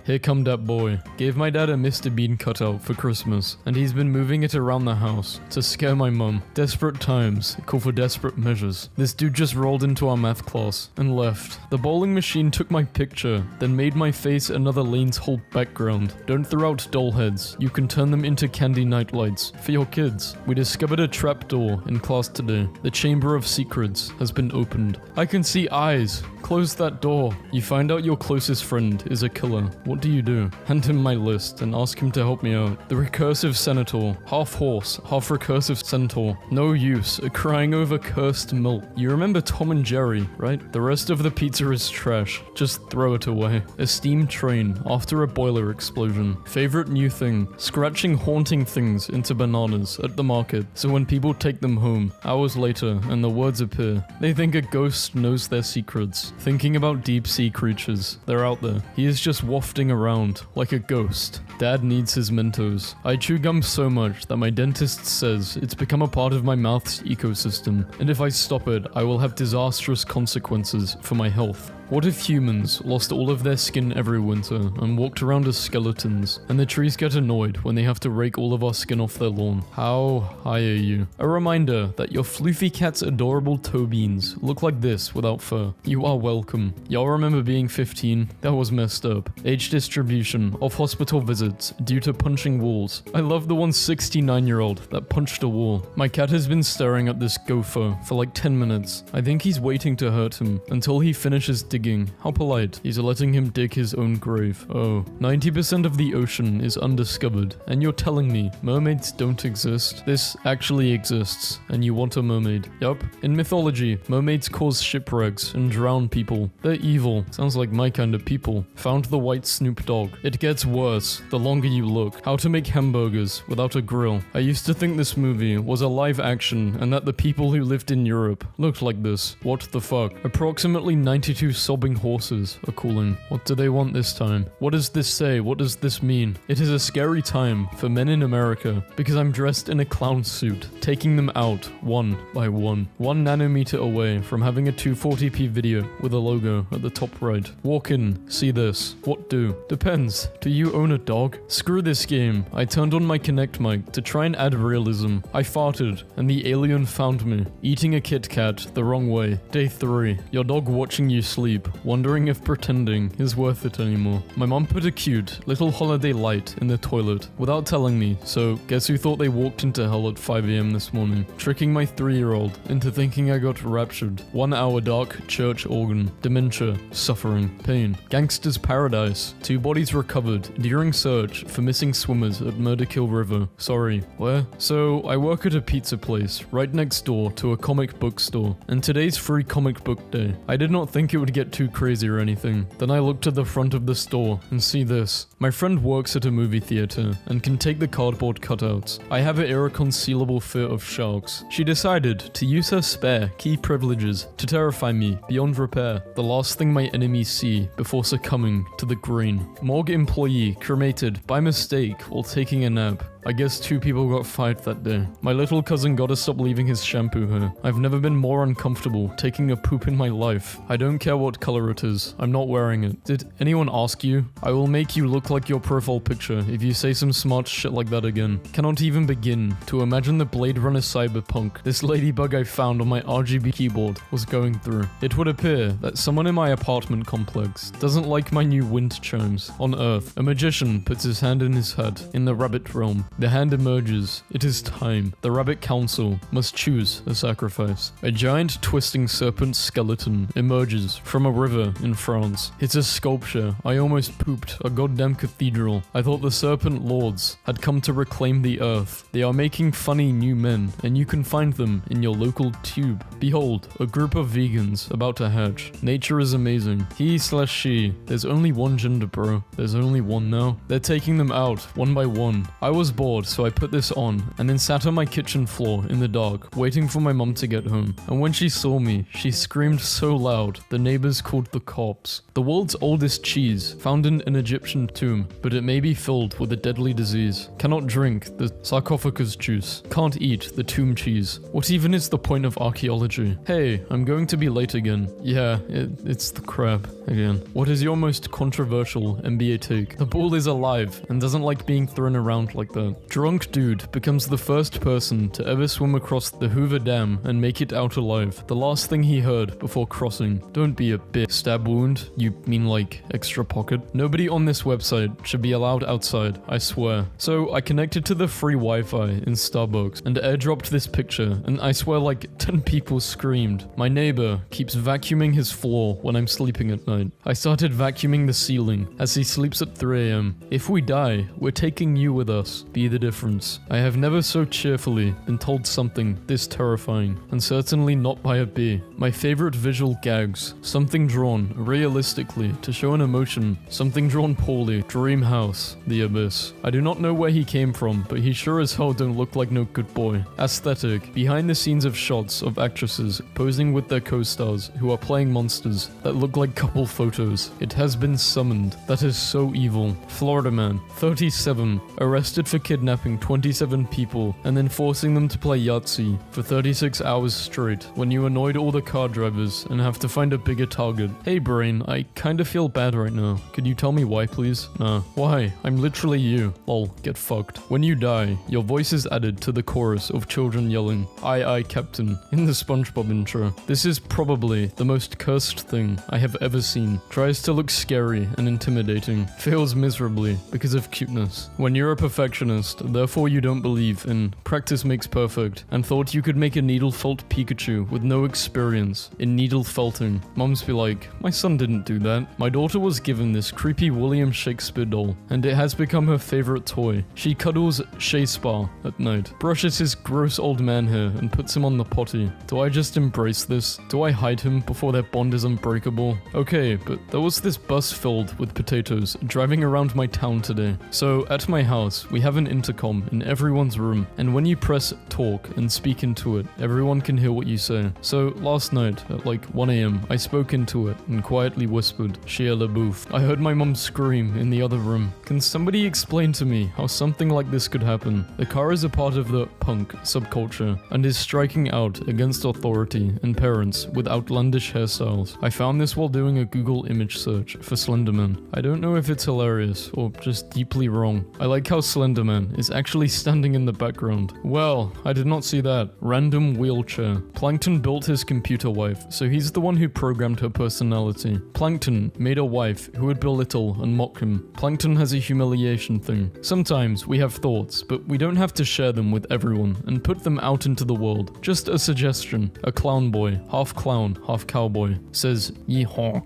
Here come that boy. Gave my dad a Mr. Bean cutout for Christmas, and he's been moving it around the house to scare my mum. Desperate times call for desperate measures. This dude just rolled into our math class and left. The bowling machine took my picture, then made my face another lane's whole background. Don't throw out doll heads. You can turn them into candy nightlights for your kids. We discovered a trapdoor in class today. The Chamber of Secrets has been opened. I can see eyes. Close that door. You find out your closest friend is a killer. What do you do? Hand him my list and ask him to help me out. The recursive senator. Half horse, half recursive centaur. No use. Crying over cursed milk. You remember Tom and Jerry, right? The rest of the pizza is trash. Just throw it away. A steam train after a boiler explosion. Favorite new thing. Scratching haunting things into bananas at the market. So when people take them home, hours later, and the words appear, they think a ghost knows their secrets. Thinking about deep sea creatures. They're out there. He is just wafting around like a ghost. Dad needs his Mentos. I chew gum so much that my dentist says it's become a part of my mouth's ecosystem, and if I stop it, I will have disastrous consequences for my health. What if humans lost all of their skin every winter and walked around as skeletons, and the trees get annoyed when they have to rake all of our skin off their lawn? How high are you? A reminder that your floofy cat's adorable toe beans look like this without fur. You are welcome. Y'all remember being 15? That was messed up. Age distribution of hospital visits due to punching walls. I love the one 69-year-old that punched a wall. My cat has been staring at this gopher for like 10 minutes. I think he's waiting to hurt him until he finishes digging. How polite. He's letting him dig his own grave. Oh, 90% of the ocean is undiscovered, and you're telling me mermaids don't exist? This actually exists, and you want a mermaid. Yup. In mythology, mermaids cause shipwrecks and drown people. They're evil. Sounds like my kind of people. Found the white Snoop Dogg. It gets worse the longer you look. How to make hamburgers without a grill. I used to think this movie was a live action, and that the people who lived in Europe looked like this. What the fuck? Approximately 92 sobbing horses are calling. What do they want this time? What does this say? What does this mean? It is a scary time for men in America because I'm dressed in a clown suit, taking them out one by one. 1 nanometer away from having a 240p video with a logo at the top right. Walk in, see this. What do? Depends. Do you own a dog? Screw this game. I turned on my Kinect mic to try and add realism. I farted and the alien found me, eating a Kit Kat the wrong way. Day 3. Your dog watching you sleep, wondering if pretending is worth it anymore. My mom put a cute little holiday light in the toilet without telling me, so guess who thought they walked into hell at 5 AM this morning? Tricking my 3-year-old into thinking I got raptured. 1 hour dark church organ. Dementia. Suffering. Pain. Gangster's paradise. 2 bodies recovered during search for missing swimmers at Murderkill River. Sorry, where? So I work at a pizza place right next door to a comic book store, and today's free comic book day. I did not think it would get too crazy or anything. Then I look to the front of the store and see this. My friend works at a movie theater and can take the cardboard cutouts. I have an irreconcilable fear of sharks. She decided to use her spare key privileges to terrify me beyond repair. The last thing my enemies see before succumbing to the grain. Morgue employee cremated by mistake while taking a nap. I guess 2 people got fired that day. My little cousin gotta stop leaving his shampoo here. I've never been more uncomfortable taking a poop in my life. I don't care what color it is. I'm not wearing it. Did anyone ask you? I will make you look like your profile picture if you say some smart shit like that again. Cannot even begin to imagine the Blade Runner cyberpunk this ladybug I found on my RGB keyboard was going through. It would appear that someone in my apartment complex doesn't like my new wind chimes. On Earth, a magician puts his hand in his hat in the rabbit realm The hand emerges. It is time. The Rabbit Council must choose a sacrifice. A giant twisting serpent skeleton emerges from a river in France. It's a sculpture. I almost pooped a goddamn cathedral. I thought the serpent lords had come to reclaim the earth. They are making funny new men, and you can find them in your local tube. Behold, a group of vegans about to hatch. Nature is amazing. He/she. There's only one gender, bro. There's only one now. They're taking them out, one by one. I was bored, so I put this on, and then sat on my kitchen floor in the dark, waiting for my mum to get home. And when she saw me, she screamed so loud, the neighbors called the cops. The world's oldest cheese, found in an Egyptian tomb, but it may be filled with a deadly disease. Cannot drink the sarcophagus juice. Can't eat the tomb cheese. What even is the point of archaeology? Hey, I'm going to be late again. Yeah, it's the crab again. What is your most controversial NBA take? The ball is alive and doesn't like being thrown around like that. Drunk dude becomes the first person to ever swim across the Hoover Dam and make it out alive. The last thing he heard before crossing. Don't be a bitch. Stab wound? You mean like extra pocket? Nobody on this website should be allowed outside, I swear. So I connected to the free Wi-Fi in Starbucks and airdropped this picture, and I swear like 10 people screamed. My neighbor keeps vacuuming his floor when I'm sleeping at night. I started vacuuming the ceiling as he sleeps at 3 a.m. If we die, we're taking you with us. Be the difference. I have never so cheerfully been told something this terrifying, and certainly not by a bee. My favorite visual gags. Something drawn realistically to show an emotion. Something drawn poorly. Dream house. The abyss. I do not know where he came from, but he sure as hell don't look like no good boy. Aesthetic. Behind the scenes of shots of actresses posing with their co-stars who are playing monsters that look like couple photos. It has been summoned. That is so evil. Florida man, 37, arrested for kidnapping 27 people and then forcing them to play Yahtzee for 36 hours straight when you annoyed all the car drivers and have to find a bigger target. Hey brain, I kinda feel bad right now. Could you tell me why please? Nah. Why? I'm literally you. Lol, get fucked. When you die, your voice is added to the chorus of children yelling, I, Captain, in the SpongeBob intro. This is probably the most cursed thing I have ever seen. Tries to look scary and intimidating. Fails miserably because of cuteness. When you're a perfectionist, therefore you don't believe in practice makes perfect, and thought you could make a needle felt Pikachu with no experience in needle felting. Mums be like, my son didn't do that. My daughter was given this creepy William Shakespeare doll, and it has become her favorite toy. She cuddles Shakespeare at night, brushes his gross old man hair, and puts him on the potty. Do I just embrace this? Do I hide him before their bond is unbreakable? Okay, but there was this bus filled with potatoes driving around my town today. So at my house, we have an intercom in everyone's room, and when you press talk and speak into it, everyone can hear what you say. So last night at like 1 a.m, I spoke into it and quietly whispered, Shia LaBeouf. I heard my mum scream in the other room. Can somebody explain to me how something like this could happen? The car is a part of the punk subculture and is striking out against authority and parents with outlandish hairstyles. I found this while doing a Google image search for Slenderman. I don't know if it's hilarious or just deeply wrong. I like how Slenderman is actually standing in the background. Well, I did not see that. Random wheelchair. Plankton built his computer wife, so he's the one who programmed her personality. Plankton made a wife who would belittle and mock him. Plankton has a humiliation thing. Sometimes we have thoughts, but we don't have to share them with everyone and put them out into the world. Just a suggestion. A clown boy, half clown, half cowboy, says yeehaw.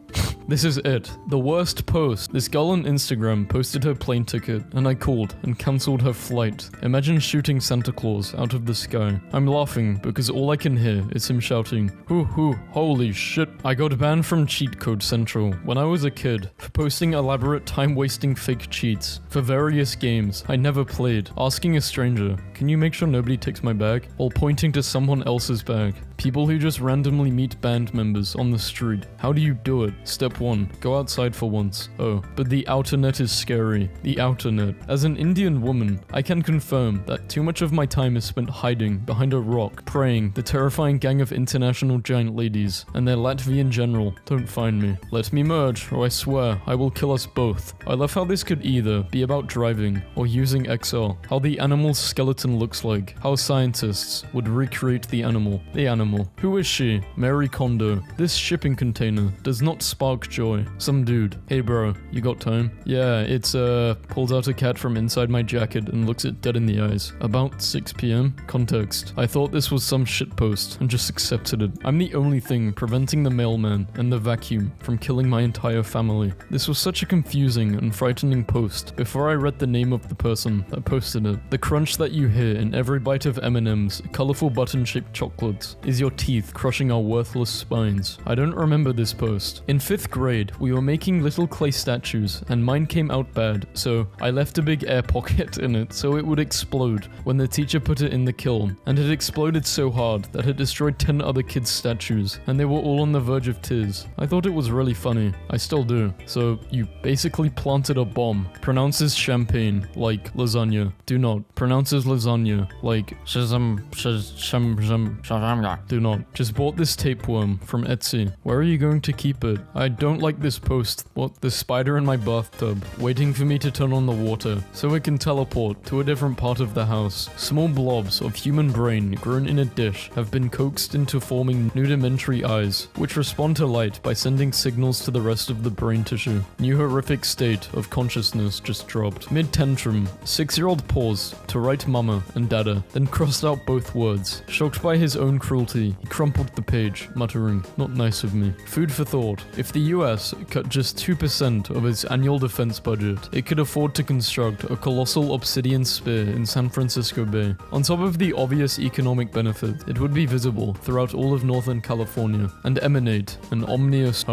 This is it. The worst post. This girl on Instagram posted her plane ticket, and I called and cancelled her flight. Imagine shooting Santa Claus out of the sky. I'm laughing because all I can hear is him shouting, hoo hoo, holy shit. I got banned from Cheat Code Central when I was a kid for posting elaborate time-wasting fake cheats for various games I never played, asking a stranger, can you make sure nobody takes my bag? While pointing to someone else's bag. People who just randomly meet band members on the street. How do you do it? Step 1. Go outside for once. Oh, but the outer net is scary. The outer net. As an Indian woman, I can confirm that too much of my time is spent hiding behind a rock, praying the terrifying gang of international giant ladies and their Latvian general don't find me. Let me merge, or I swear I will kill us both. I love how this could either be about driving or using XR, how the animal's skeleton looks like, how scientists would recreate the animal. animal. Who is she? Mary Kondo. This shipping container does not spark joy. Some dude. Hey bro, you got time? Yeah, it's pulls out a cat from inside my jacket and looks it dead in the eyes. About 6 p.m. Context. I thought this was some shitpost and just accepted it. I'm the only thing preventing the mailman and the vacuum from killing my entire family. This was such a confusing and frightening post before I read the name of the person that posted it. The crunch that you hear in every bite of M&M's colorful button-shaped chocolates is your teeth crushing our worthless spines. I don't remember this post. In 5th grade, we were making little clay statues and mine came out bad, so I left a big air pocket in it so it would explode when the teacher put it in the kiln, and it exploded so hard that it destroyed 10 other kids' statues, and they were all on the verge of tears. I thought it was really funny. I still do. So you basically planted a bomb. Pronounces champagne like lasagna. Do not. Pronounces lasagna like do not. Just bought this tapeworm from Etsy. Where are you going to keep it? I don't like this post. What? The spider in my bathtub, waiting for me to turn on the water so it can teleport to a different part of the house. Small blobs of human brain grown in a dish have been coaxed into forming nudimentary eyes, which respond to light by sending signals to the rest of the brain tissue. New horrific state of consciousness just dropped. Mid-tantrum, 6-year-old paused to write mama and dada, then crossed out both words. Shocked by his own cruelty, he crumpled the page, muttering, "Not nice of me." Food for thought. If the US cut just 2% of its annual defense budget, it could afford to construct a colossal obsidian spear in San Francisco Bay. On top of the obvious economic benefit, it would be visible throughout all of Northern California and emanate an ominous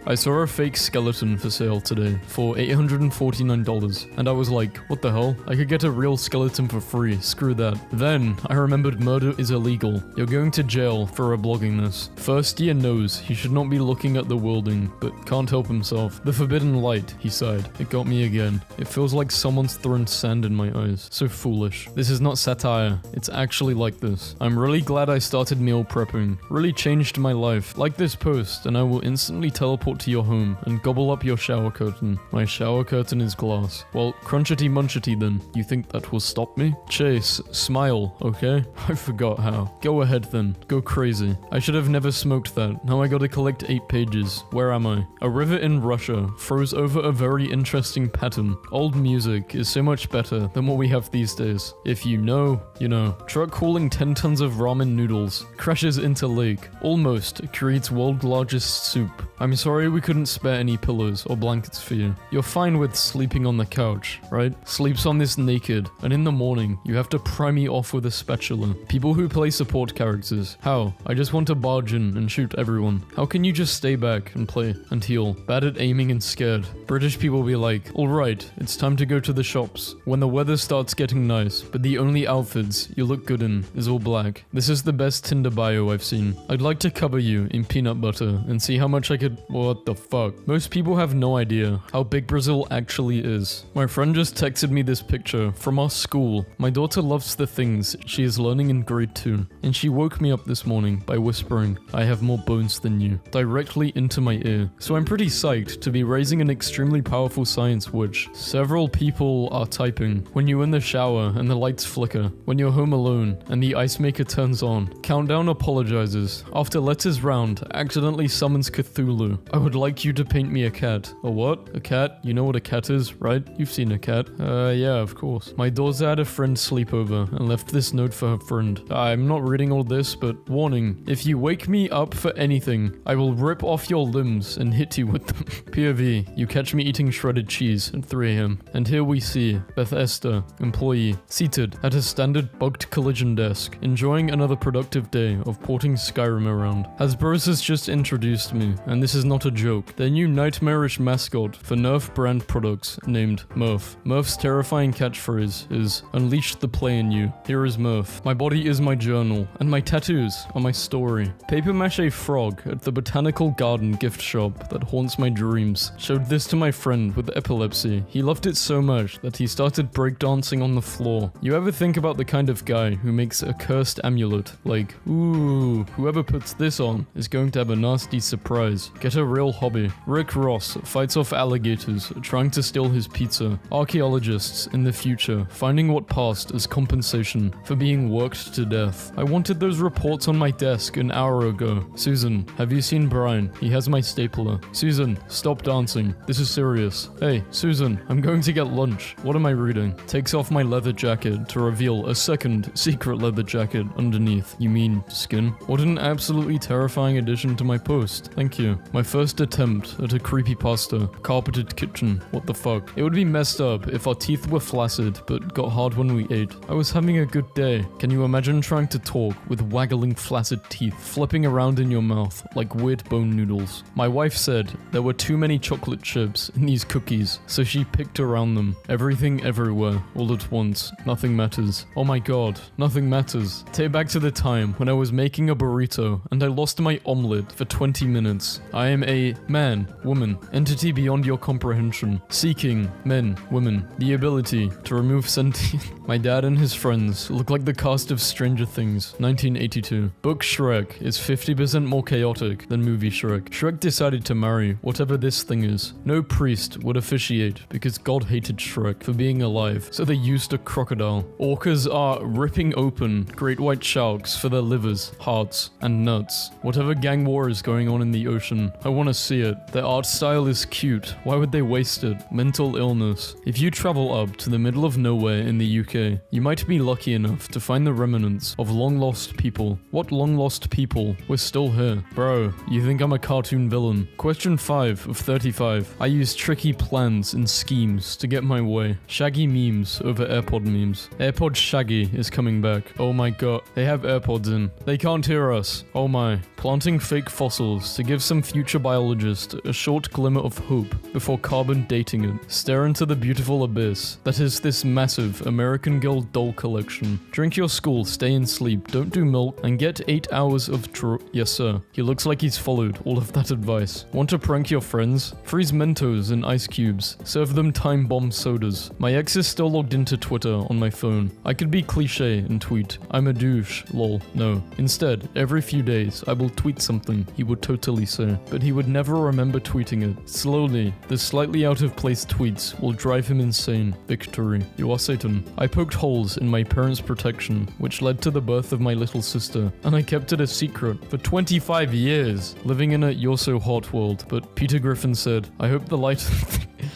I saw a fake skeleton for sale today for $849 and I was like, what the hell? I could get a real skeleton for free, screw that. Then I remembered murder is illegal. You're going to jail for reblogging this. First year knows he should not be looking at the worlding, but can't help himself. The forbidden light, he sighed. It got me again. It feels like someone's thrown sand in my eyes. So foolish. This is not satire. It's actually like this. I'm really glad I started meal prepping. Really changed my life. Like this post and I will instantly teleport to your home and gobble up your shower curtain. My shower curtain is glass. Well, crunchity munchity then. You think that will stop me? Chase, smile, okay? I forgot how. Go ahead then. Go crazy. I should have never smoked that. Now I gotta collect 8 pages. Where am I? A river in Russia froze over a very interesting pattern. Old music is so much better than what we have these days. If you know, you know. Truck hauling 10 tons of ramen noodles. Crashes into lake. Almost creates world's largest soup. I'm sorry we couldn't spare any pillows or blankets for you. You're fine with sleeping on the couch, right? Sleeps on this naked, and in the morning, you have to pry me off with a spatula. People who play support characters. How? I just want to barge in and shoot everyone. How can you just stay back and play and heal? Bad at aiming and scared. British people be like, alright, it's time to go to the shops. When the weather starts getting nice, but the only outfits you look good in is all black. This is the best Tinder bio I've seen. I'd like to cover you in peanut butter and see how much I could... What the fuck? Most people have no idea how big Brazil actually is. My friend just texted me this picture from our school. My daughter loves the things she is learning in grade 2, and she woke me up this morning by whispering, "I have more bones than you," directly into my ear. So I'm pretty psyched to be raising an extremely powerful science witch. Several people are typing. When you're in the shower and the lights flicker. When you're home alone and the ice maker turns on. Countdown apologizes. After letters round, accidentally summons Cthulhu. I would like you to paint me a cat. A what? A cat? You know what a cat is, right? You've seen a cat. Yeah, of course. My daughter had a friend sleepover and left this note for her friend. I'm not reading all this, but warning. If you wake me up for anything, I will rip off your limbs and hit you with them. POV, you catch me eating shredded cheese at 3 a.m. And here we see Beth Esther, employee, seated at a standard bugged collision desk, enjoying another productive day of porting Skyrim around. Hasbro's has just introduced me, and this is not a joke. Their new nightmarish mascot for Nerf brand products named Murph. Murph's terrifying catchphrase is, "Unleash the play in you. Here is Murph. My body is my journal, and my tattoos are my story." Paper mache frog at the botanical garden gift shop that haunts my dreams. Showed this to my friend with epilepsy. He loved it so much that he started breakdancing on the floor. You ever think about the kind of guy who makes a cursed amulet? Like, ooh, whoever puts this on is going to have a nasty surprise. Get a real hobby. Rick Ross fights off alligators trying to steal his pizza. Archaeologists in the future finding what passed as compensation for being worked to death. I wanted those those reports on my desk an hour ago. Susan, have you seen Brian? He has my stapler. Susan, stop dancing. This is serious. Hey, Susan, I'm going to get lunch. What am I reading? Takes off my leather jacket to reveal a second secret leather jacket underneath. You mean skin? What an absolutely terrifying addition to my post. Thank you. My first attempt at a creepypasta. Carpeted kitchen. What the fuck? It would be messed up if our teeth were flaccid but got hard when we ate. I was having a good day. Can you imagine trying to talk with waggling flaccid teeth flipping around in your mouth like weird bone noodles? My wife said there were too many chocolate chips in these cookies, so she picked around them. Everything everywhere, all at once. Nothing matters. Oh my god, nothing matters. Take back to the time when I was making a burrito and I lost my omelet for 20 minutes. I am a man, woman, entity beyond your comprehension, seeking men, women, the ability to remove sentient. My dad and his friends look like the cast of Stranger Things, 1982. Book Shrek is 50% more chaotic than movie Shrek. Shrek decided to marry whatever this thing is. No priest would officiate because God hated Shrek for being alive, so they used a crocodile. Orcas are ripping open great white sharks for their livers, hearts, and nuts. Whatever gang war is going on in the ocean, I want to see it. Their art style is cute. Why would they waste it? Mental illness. If you travel up to the middle of nowhere in the UK, you might be lucky enough to find the remnants of long-lost people. What long-lost people? We're still here. Bro, you think I'm a cartoon villain? Question 5 of 35. I use tricky plans and schemes to get my way. Shaggy memes over AirPod memes. AirPod Shaggy is coming back. Oh my god. They have AirPods in. They can't hear us. Oh my. Planting fake fossils to give some future biologist a short glimmer of hope before carbon dating it. Stare into the beautiful abyss that is this massive American Girl doll collection. Drink your school, stay and sleep, don't do milk, and get 8 hours of Yes sir. He looks like he's followed all of that advice. Want to prank your friends? Freeze Mentos in ice cubes. Serve them time bomb sodas. My ex is still logged into Twitter on my phone. I could be cliche and tweet, I'm a douche, lol. No. Instead, every few days, I will tweet something he would totally say, but he would never remember tweeting it. Slowly, the slightly out of place tweets will drive him insane. Victory. You are Satan. I poked holes in my parents' protection, which led to the birth of my little sister, and I kept it a secret for 25 years, living in a you're so hot world. But Peter Griffin said, I hope the light...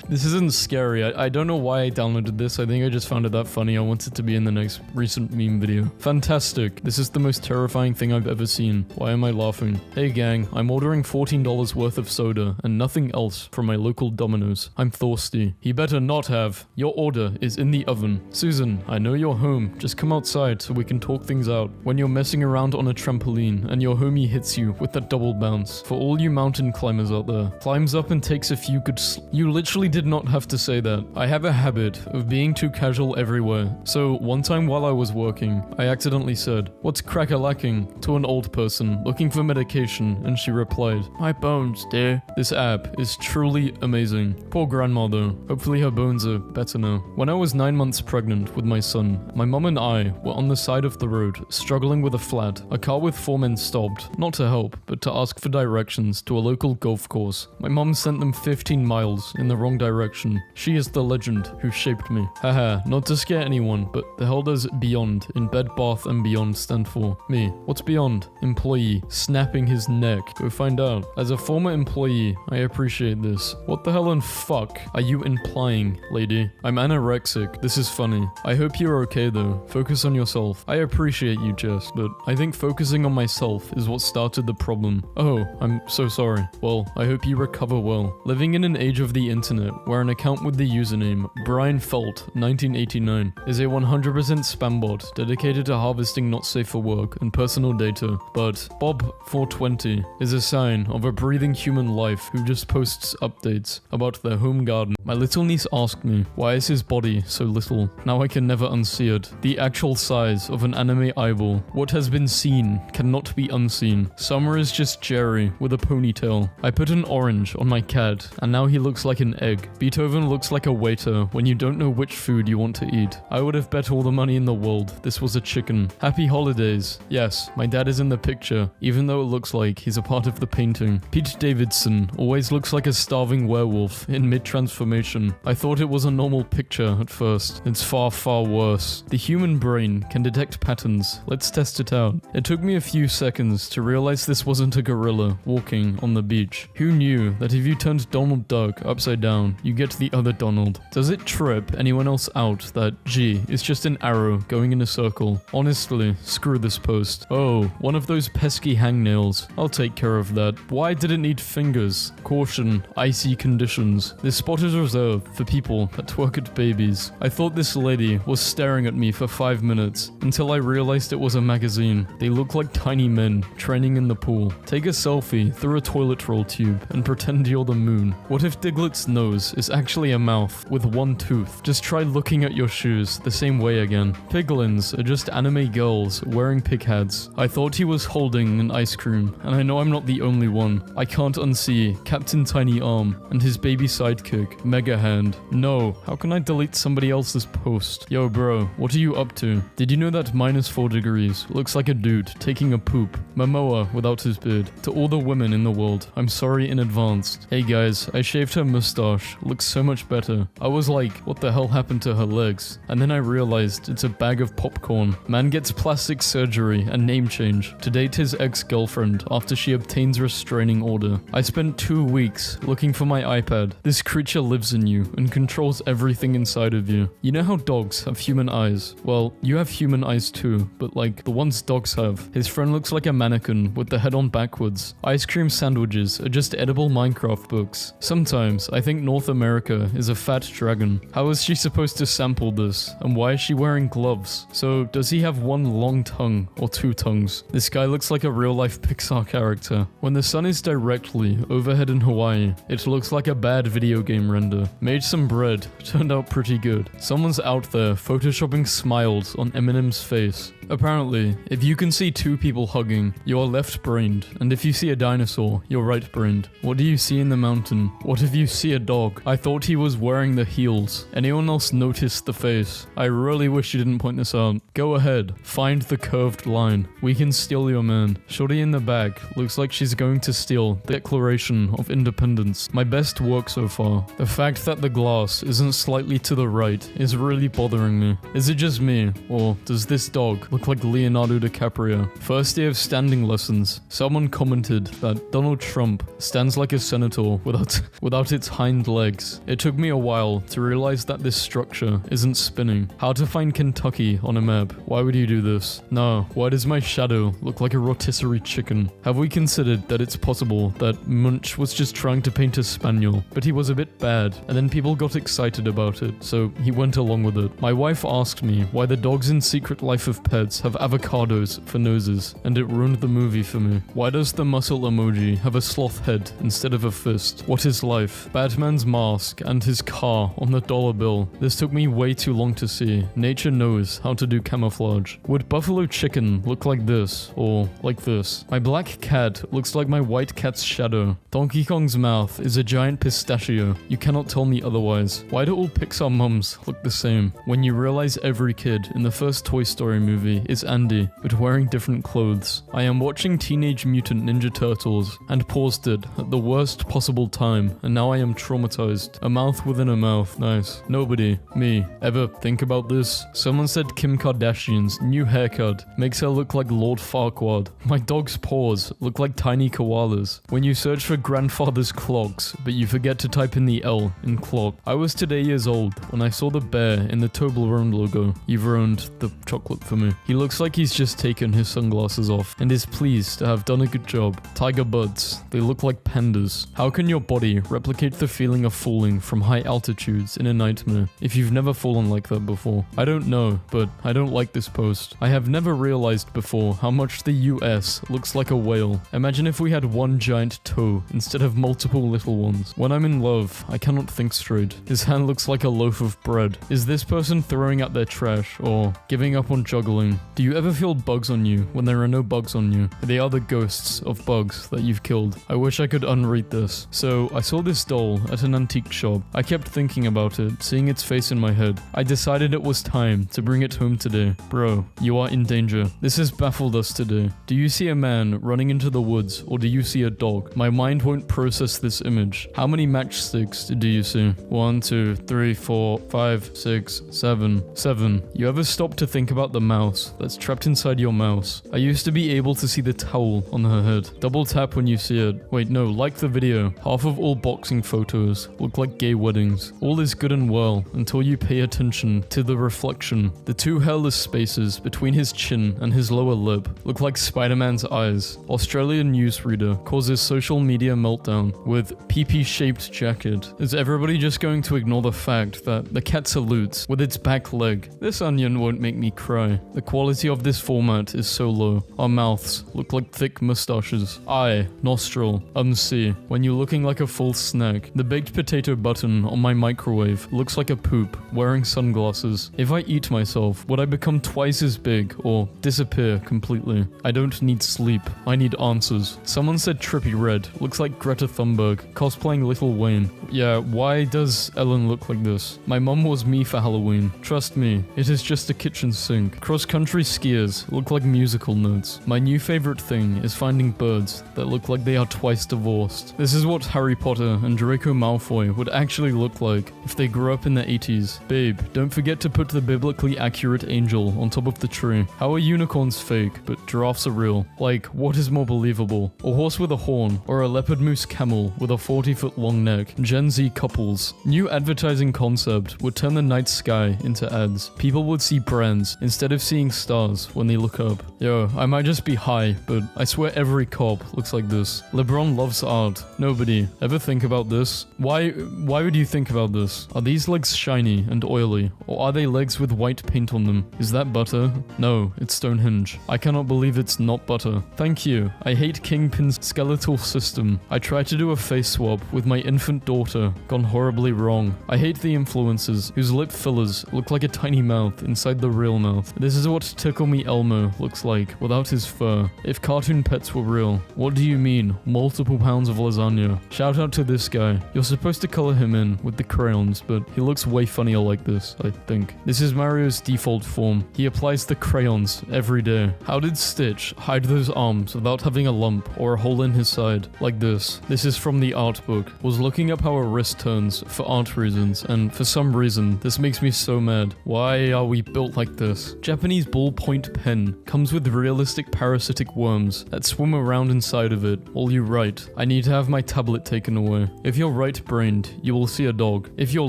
This isn't scary. I don't know why I downloaded this. I think I just found it that funny. I want it to be in the next recent meme video. Fantastic. This is the most terrifying thing I've ever seen. Why am I laughing? Hey gang, I'm ordering $14 worth of soda and nothing else from my local Domino's. I'm thirsty. He better not have. Your order is in the oven. Susan, I know you're home. Just come outside so we can talk things out. When you're messing around on a trampoline and your homie hits you with that double bounce. For all you mountain climbers out there, climbs up and takes a few good You literally did not have to say that. I have a habit of being too casual everywhere. So one time while I was working, I accidentally said, what's crack-a-lacking to an old person looking for medication, and she replied, my bones, dear. This app is truly amazing. Poor grandma though. Hopefully her bones are better now. When I was 9 months pregnant with my son, my mom and I were on the side of the road, struggling with a flat. A car with 4 men stopped, not to help, but to ask for directions to a local golf course. My mom sent them 15 miles in the wrong direction. She is the legend who shaped me. Haha, not to scare anyone, but the hell does Beyond in Bed Bath and Beyond stand for? Me. What's Beyond? Employee. Snapping his neck. Go find out. As a former employee, I appreciate this. What the hell and fuck are you implying, lady? I'm anorexic. This is funny. I hope you're okay though. Focus on yourself. I appreciate you, Jess, but I think focusing on myself is what started the problem. Oh, I'm so sorry. Well, I hope you recover well. Living in an age of the internet where an account with the username Brian Felt 1989 is a 100% spam bot dedicated to harvesting not safe for work and personal data, but Bob420 is a sign of a breathing human life who just posts updates about their home garden. My little niece asked me, why is his body so little? Now I can never unsee it. The actual size of an anime eyeball. What has been seen cannot be unseen. Summer is just Jerry with a ponytail. I put an orange on my cat and now he looks like an egg. Beethoven looks like a waiter when you don't know which food you want to eat. I would have bet all the money in the world this was a chicken. Happy holidays. Yes, my dad is in the picture, even though it looks like he's a part of the painting. Pete Davidson always looks like a starving werewolf in mid-transformation. I thought it was a normal picture at first. It's far, far worse. The human brain can detect patterns. Let's test it out. It took me a few seconds to realize this wasn't a gorilla walking on the beach. Who knew that if you turned Donald Duck upside down, you get the other Donald? Does it trip anyone else out that G is just an arrow going in a circle? Honestly, screw this post. Oh, one of those pesky hangnails. I'll take care of that. Why did it need fingers? Caution, icy conditions. This spot is reserved for people that twerk at babies. I thought this lady was staring at me for 5 minutes until I realized it was a magazine. They look like tiny men training in the pool. Take a selfie through a toilet roll tube and pretend you're the moon. What if Diglett's nose is actually a mouth with one tooth? Just try looking at your shoes the same way again. Piglins are just anime girls wearing pig hats. I thought he was holding an ice cream, and I know I'm not the only one. I can't unsee Captain Tiny Arm and his baby sidekick, Mega Hand. No, how can I delete somebody else's post? Yo bro, what are you up to? Did you know that -4 degrees looks like a dude taking a poop? Momoa without his beard. To all the women in the world, I'm sorry in advance. Hey guys, I shaved her mustache. Looks so much better. I was like, what the hell happened to her legs? And then I realized it's a bag of popcorn. Man gets plastic surgery and name change to date his ex-girlfriend after she obtains restraining order. I spent 2 weeks looking for my iPad. This creature lives in you and controls everything inside of you. You know how dogs have human eyes? Well, you have human eyes too, but like the ones dogs have. His friend looks like a mannequin with the head on backwards. Ice cream sandwiches are just edible Minecraft books. Sometimes I think North America is a fat dragon. How is she supposed to sample this? And why is she wearing gloves? So does he have one long tongue or 2 tongues? This guy looks like a real-life Pixar character. When the sun is directly overhead in Hawaii, it looks like a bad video game render. Made some bread, turned out pretty good. Someone's out there photoshopping smiles on Eminem's face. Apparently, if you can see 2 people hugging, you're left-brained, and if you see a dinosaur, you're right-brained. What do you see in the mountain? What if you see a dog? I thought he was wearing the heels. Anyone else noticed the face? I really wish you didn't point this out. Go ahead, find the curved line. We can steal your man. Shorty in the bag looks like she's going to steal the Declaration of Independence. My best work so far. The fact that the glass isn't slightly to the right is really bothering me. Is it just me, or does this dog look like Leonardo DiCaprio? First day of standing lessons, someone commented that Donald Trump stands like a senator without its hind legs. It took me a while to realize that this structure isn't spinning. How to find Kentucky on a map? Why would you do this? No, why does my shadow look like a rotisserie chicken? Have we considered that it's possible that Munch was just trying to paint a spaniel, but he was a bit bad, and then people got excited about it, so he went along with it. My wife asked me why the dogs in Secret Life of Pets have avocados for noses, and it ruined the movie for me. Why does the muscle emoji have a sloth head instead of a fist? What is life? Batman's mask and his car on the dollar bill. This took me way too long to see. Nature knows how to do camouflage. Would buffalo chicken look like this, or like this? My black cat looks like my white cat's shadow. Donkey Kong's mouth is a giant pistachio. You cannot tell me otherwise. Why do all Pixar mums look the same? When you realize every kid in the first Toy Story movie is Andy, but wearing different clothes. I am watching Teenage Mutant Ninja Turtles and paused it at the worst possible time, and now I am traumatized. A mouth within a mouth. Nice. Nobody, me, ever think about this? Someone said Kim Kardashian's new haircut makes her look like Lord Farquaad. My dog's paws look like tiny koalas. When you search for grandfather's clogs, but you forget to type in the L in clog. I was today years old when I saw the bear in the Toblerone logo. You've ruined the chocolate for me. He looks like he's just taken his sunglasses off and is pleased to have done a good job. Tiger buds. They look like pandas. How can your body replicate the feeling of falling from high altitudes in a nightmare if you've never fallen like that before? I don't know, but I don't like this post. I have never realized before how much the US looks like a whale. Imagine if we had one giant toe instead of multiple little ones. When I'm in love, I cannot think straight. His hand looks like a loaf of bread. Is this person throwing out their trash or giving up on juggling? thing. Do you ever feel bugs on you when there are no bugs on you? They are the ghosts of bugs that you've killed. I wish I could unread this. So I saw this doll at an antique shop. I kept thinking about it, seeing its face in my head. I decided it was time to bring it home today. Bro, you are in danger. This has baffled us today. Do you see a man running into the woods, or do you see a dog? My mind won't process this image. How many matchsticks do you see? 1, 2, 3, 4, 5, 6, 7. 7. You ever stop to think about the mouse that's trapped inside your mouse? I used to be able to see the towel on her head. Double tap when you see it. Wait, no, like the video. Half of all boxing photos look like gay weddings. All is good and well until you pay attention to the reflection. The two hairless spaces between his chin and his lower lip look like Spider-Man's eyes. Australian newsreader causes social media meltdown with PP-shaped jacket. Is everybody just going to ignore the fact that the cat salutes with its back leg? This onion won't make me cry. The quality of this format is so low. Our mouths look like thick mustaches. Eye, nostril, C. When you're looking like a full snack. The baked potato button on my microwave looks like a poop wearing sunglasses. If I eat myself, would I become twice as big or disappear completely? I don't need sleep. I need answers. Someone said Trippy Red looks like Greta Thunberg cosplaying Lil Wayne. Yeah, why does Ellen look like this? My mom was me for Halloween. Trust me, it is just a kitchen sink. Cross-country skiers look like musical notes. My new favorite thing is finding birds that look like they are twice divorced. This is what Harry Potter and Draco Malfoy would actually look like if they grew up in the 80s. Babe, don't forget to put the biblically accurate angel on top of the tree. How are unicorns fake, but giraffes are real? Like, what is more believable? A horse with a horn, or a leopard moose camel with a 40-foot long neck? Gen Z couples. New advertising concept would turn the night sky into ads. People would see brands instead of seeing stars when they look up. Yo, I might just be high, but I swear every cop looks like this. LeBron loves art. Nobody. Ever think about this? Why would you think about this? Are these legs shiny and oily, or are they legs with white paint on them? Is that butter? No, it's Stonehenge. I cannot believe it's not butter. Thank you. I hate Kingpin's skeletal system. I tried to do a face swap with my infant daughter. Gone horribly wrong. I hate the influencers whose lip fillers look like a tiny mouth inside the real mouth. This is what Tickle Me Elmo looks like without his fur. If cartoon pets were real, what do you mean? Multiple pounds of lasagna. Shout out to this guy. You're supposed to color him in with the crayons, but he looks way funnier like this, I think. This is Mario's default form. He applies the crayons every day. How did Stitch hide those arms without having a lump or a hole in his side? Like this. This is from the art book. Was looking up how a wrist turns for art reasons, and for some reason, this makes me so mad. Why are we built like this? Japanese ballpoint pen comes with realistic parasitic worms that swim around inside of it while you write. I need to have my tablet taken away. If you're right-brained, you will see a dog. If you're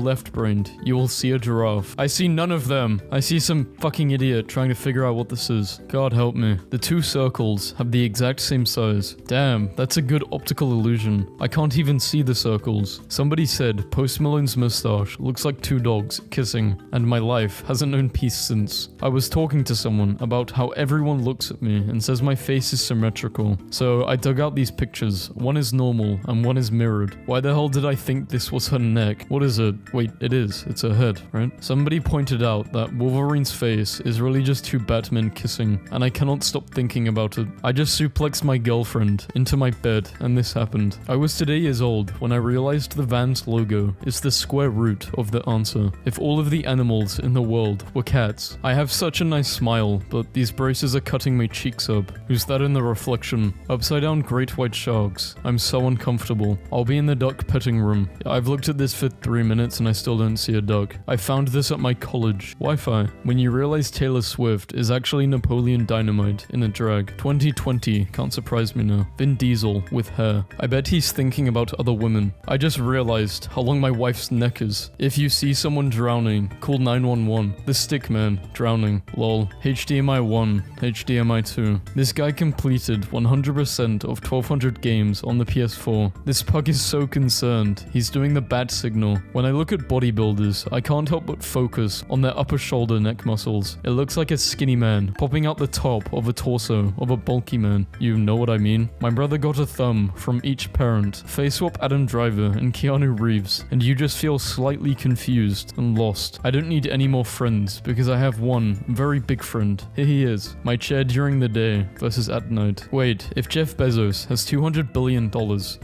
left-brained, you will see a giraffe. I see none of them. I see some fucking idiot trying to figure out what this is. God help me. The two circles have the exact same size. Damn, that's a good optical illusion. I can't even see the circles. Somebody said Post Malone's mustache looks like two dogs kissing, and my life hasn't known peace since. I was talking to someone about how everyone looks at me and says my face is symmetrical. So I dug out these pictures. One is normal and one is mirrored. Why the hell did I think this was her neck? What is it? Wait, it is. It's her head, right? Somebody pointed out that Wolverine's face is really just two Batmen kissing, and I cannot stop thinking about it. I just suplexed my girlfriend into my bed, and this happened. I was today years old when I realized the Vans logo is the square root of the answer. If all of the animals in the world were cats. I have such a nice smile, but these braces are cutting my cheeks up. Who's that in the reflection? Upside down great white sharks. I'm so uncomfortable. I'll be in the duck petting room. I've looked at this for 3 minutes and I still don't see a duck. I found this at my college. Wi-Fi. When you realize Taylor Swift is actually Napoleon Dynamite in a drag. 2020 can't surprise me now. Vin Diesel with hair. I bet he's thinking about other women. I just realized how long my wife's neck is. If you see someone drowning, call 911. The stick man drowning. Lol. HDMI 1, HDMI 2. This guy completed 100% of 1200 games on the PS4. This pug is so concerned. He's doing the bat signal. When I look at bodybuilders, I can't help but focus on their upper shoulder neck muscles. It looks like a skinny man popping out the top of a torso of a bulky man. You know what I mean? My brother got a thumb from each parent. Face swap Adam Driver and Keanu Reeves, and you just feel slightly confused and lost. I don't need any more friends because I have one very big friend. Here he is. My chair during the day versus at night. Wait, if Jeff Bezos has $200 billion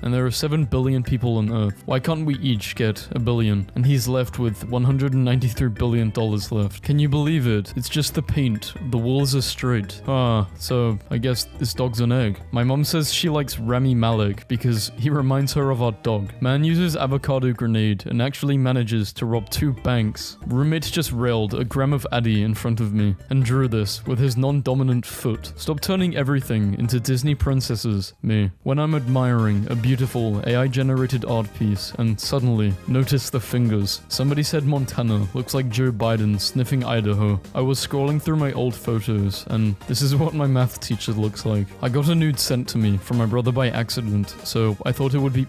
and there are 7 billion people on Earth, why can't we each get $1 billion? And he's left with $193 billion left. Can you believe it? It's just the paint. The walls are straight. So I guess this dog's an egg. My mom says she likes Rami Malek because he reminds her of our dog. Man uses avocado grenade and actually manages to rob 2 banks. Roommate just railed a gram of Addy in front of me and drew this with his non-dominant foot. Stop turning everything into Disney princesses, me. When I'm admiring a beautiful AI-generated art piece and suddenly notice the fingers. Somebody said Montana looks like Joe Biden sniffing Idaho. I was scrolling through my old photos and this is what my math teacher looks like. I got a nude sent to me from my brother by accident, so I thought it would be,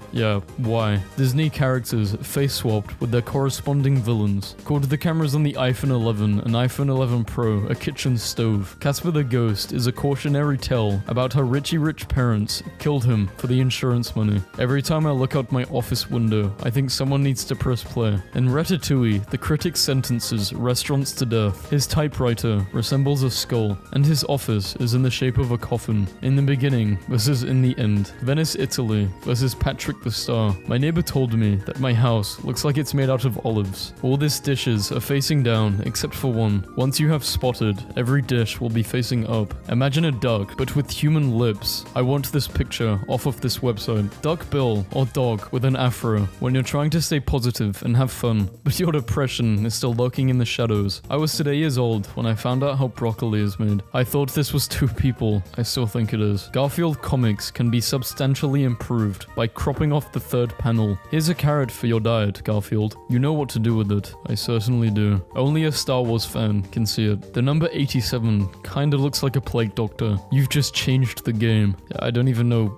why? Disney characters face swapped with their corresponding villains. Called the cameras on the iPhone 11 and iPhone 11 Pro a kitchen stove. Casper the Ghost is a cautionary tale about how rich parents killed him for the insurance money. Every time I look out my office window, I think someone needs to press play. In Ratatouille, the critic sentences restaurants to death. His typewriter resembles a skull, and his office is in the shape of a coffin. In the beginning versus in the end. Venice, Italy versus Patrick the Star. My neighbor told me that my house looks like it's made out of olives. All these dishes are facing down except for one. Once you have spotted, every dish will be facing up. Imagine a duck, but with human lips. I want this picture off of this website. Duck Bill, or dog with an afro, when you're trying to stay positive and have fun, but your depression is still lurking in the shadows. I was today years old when I found out how broccoli is made. I thought this was 2 people. I still think it is. Garfield comics can be substantially improved by cropping off the 3rd panel. Here's a carrot for your diet, Garfield. You know what to do with it. I certainly do. Only a Star Wars fan can see it. The number 87 kinda looks like a plague doctor. You've just changed the game. I don't even know.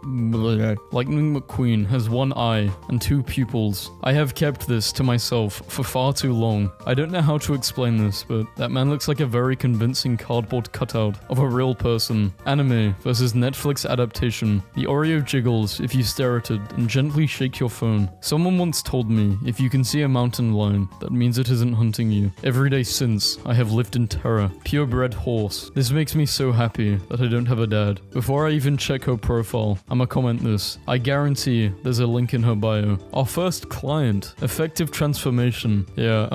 Lightning McQueen has 1 eye and 2 pupils. I have kept this to myself for far too long. I don't know how to explain this, but that man looks like a very convincing cardboard cutout of a real person. Anime versus Netflix adaptation. The Oreo jiggles if you stare at it and gently shake your phone. Someone once told me if you can see a mountain lion, that means it isn't hunting you. Every day since, I have lived in terror. Purebred horse. This makes me so happy that I don't have a dad. Before I even check her profile, I'ma comment this. I guarantee there's a link in her bio. Our first client. Effective transformation. Yeah,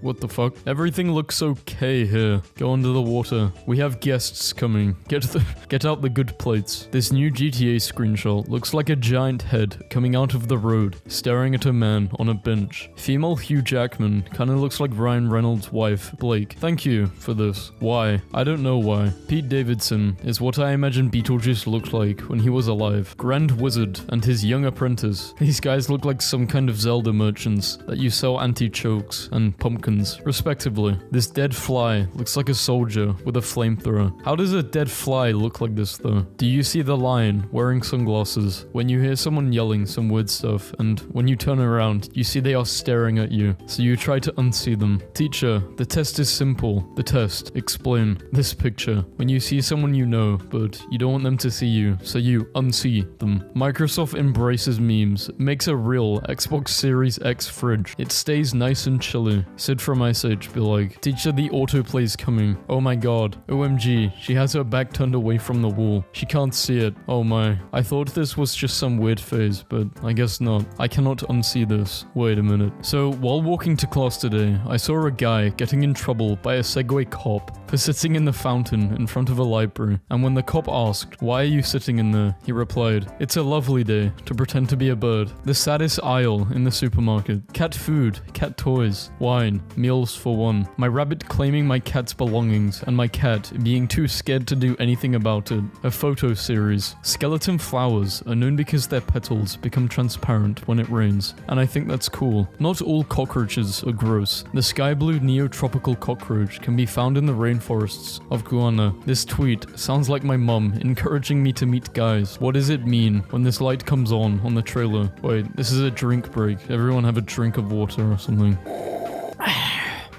what the fuck? Everything looks okay here. Go under the water. We have guests coming. Get out the good plates. This new GTA screenshot looks like a giant head coming out of the road, staring at a man on a bench. Female Hugh Jackman kinda looks like Ryan Reynolds' wife, Blake. Thank you for this. Why? I don't know why. Pete Davidson is what I imagine Beetlejuice looked like when he was alive. Grand Wizard and his young apprentice. These guys look like some kind of Zelda merchants that you sell anti-chokes and pumpkins, respectively. This dead fly looks like a soldier with a flamethrower. How does a dead fly look like this though? Do you see the lion wearing sunglasses when you hear someone yelling some weird stuff, and when you turn around, you see they are staring at you, so you try to unsee them? Teacher, the test is simple. The test. Explain. This picture. When you see someone you know, but you don't want them to see you, so you unsee them. Microsoft embraces memes. Makes a real Xbox Series X fridge. It stays nice and chilly. Sid from Ice Age be like, teacher, the autoplay's coming. Oh my god. OMG, she has her back turned away from the wall. She can't see it. Oh my. I thought this was just some weird phase, but I guess not. I cannot unsee this. Wait a minute. So, while walking to class today, I saw a guy getting in trouble by a Segway cop for sitting in the fountain in front of a library. And when the cop asked, why are you sitting in there? He replied, it's a lovely day to pretend to be a bird. The saddest aisle in the supermarket. Cat food, cat toys, wine, meals for one. My rabbit claiming my cat's belongings and my cat being too scared to do anything about it. A photo series. Skeleton flowers are known because their petals become transparent when it rains. And I think that's cool. Not all cockroaches are gross. The sky blue neotropical cockroach can be found in the rainforests of Guyana. This tweet sounds like my mum encouraging me to meet guys. What does it mean when this light comes on the trailer? Wait, this is a drink break. Everyone have a drink of water or something.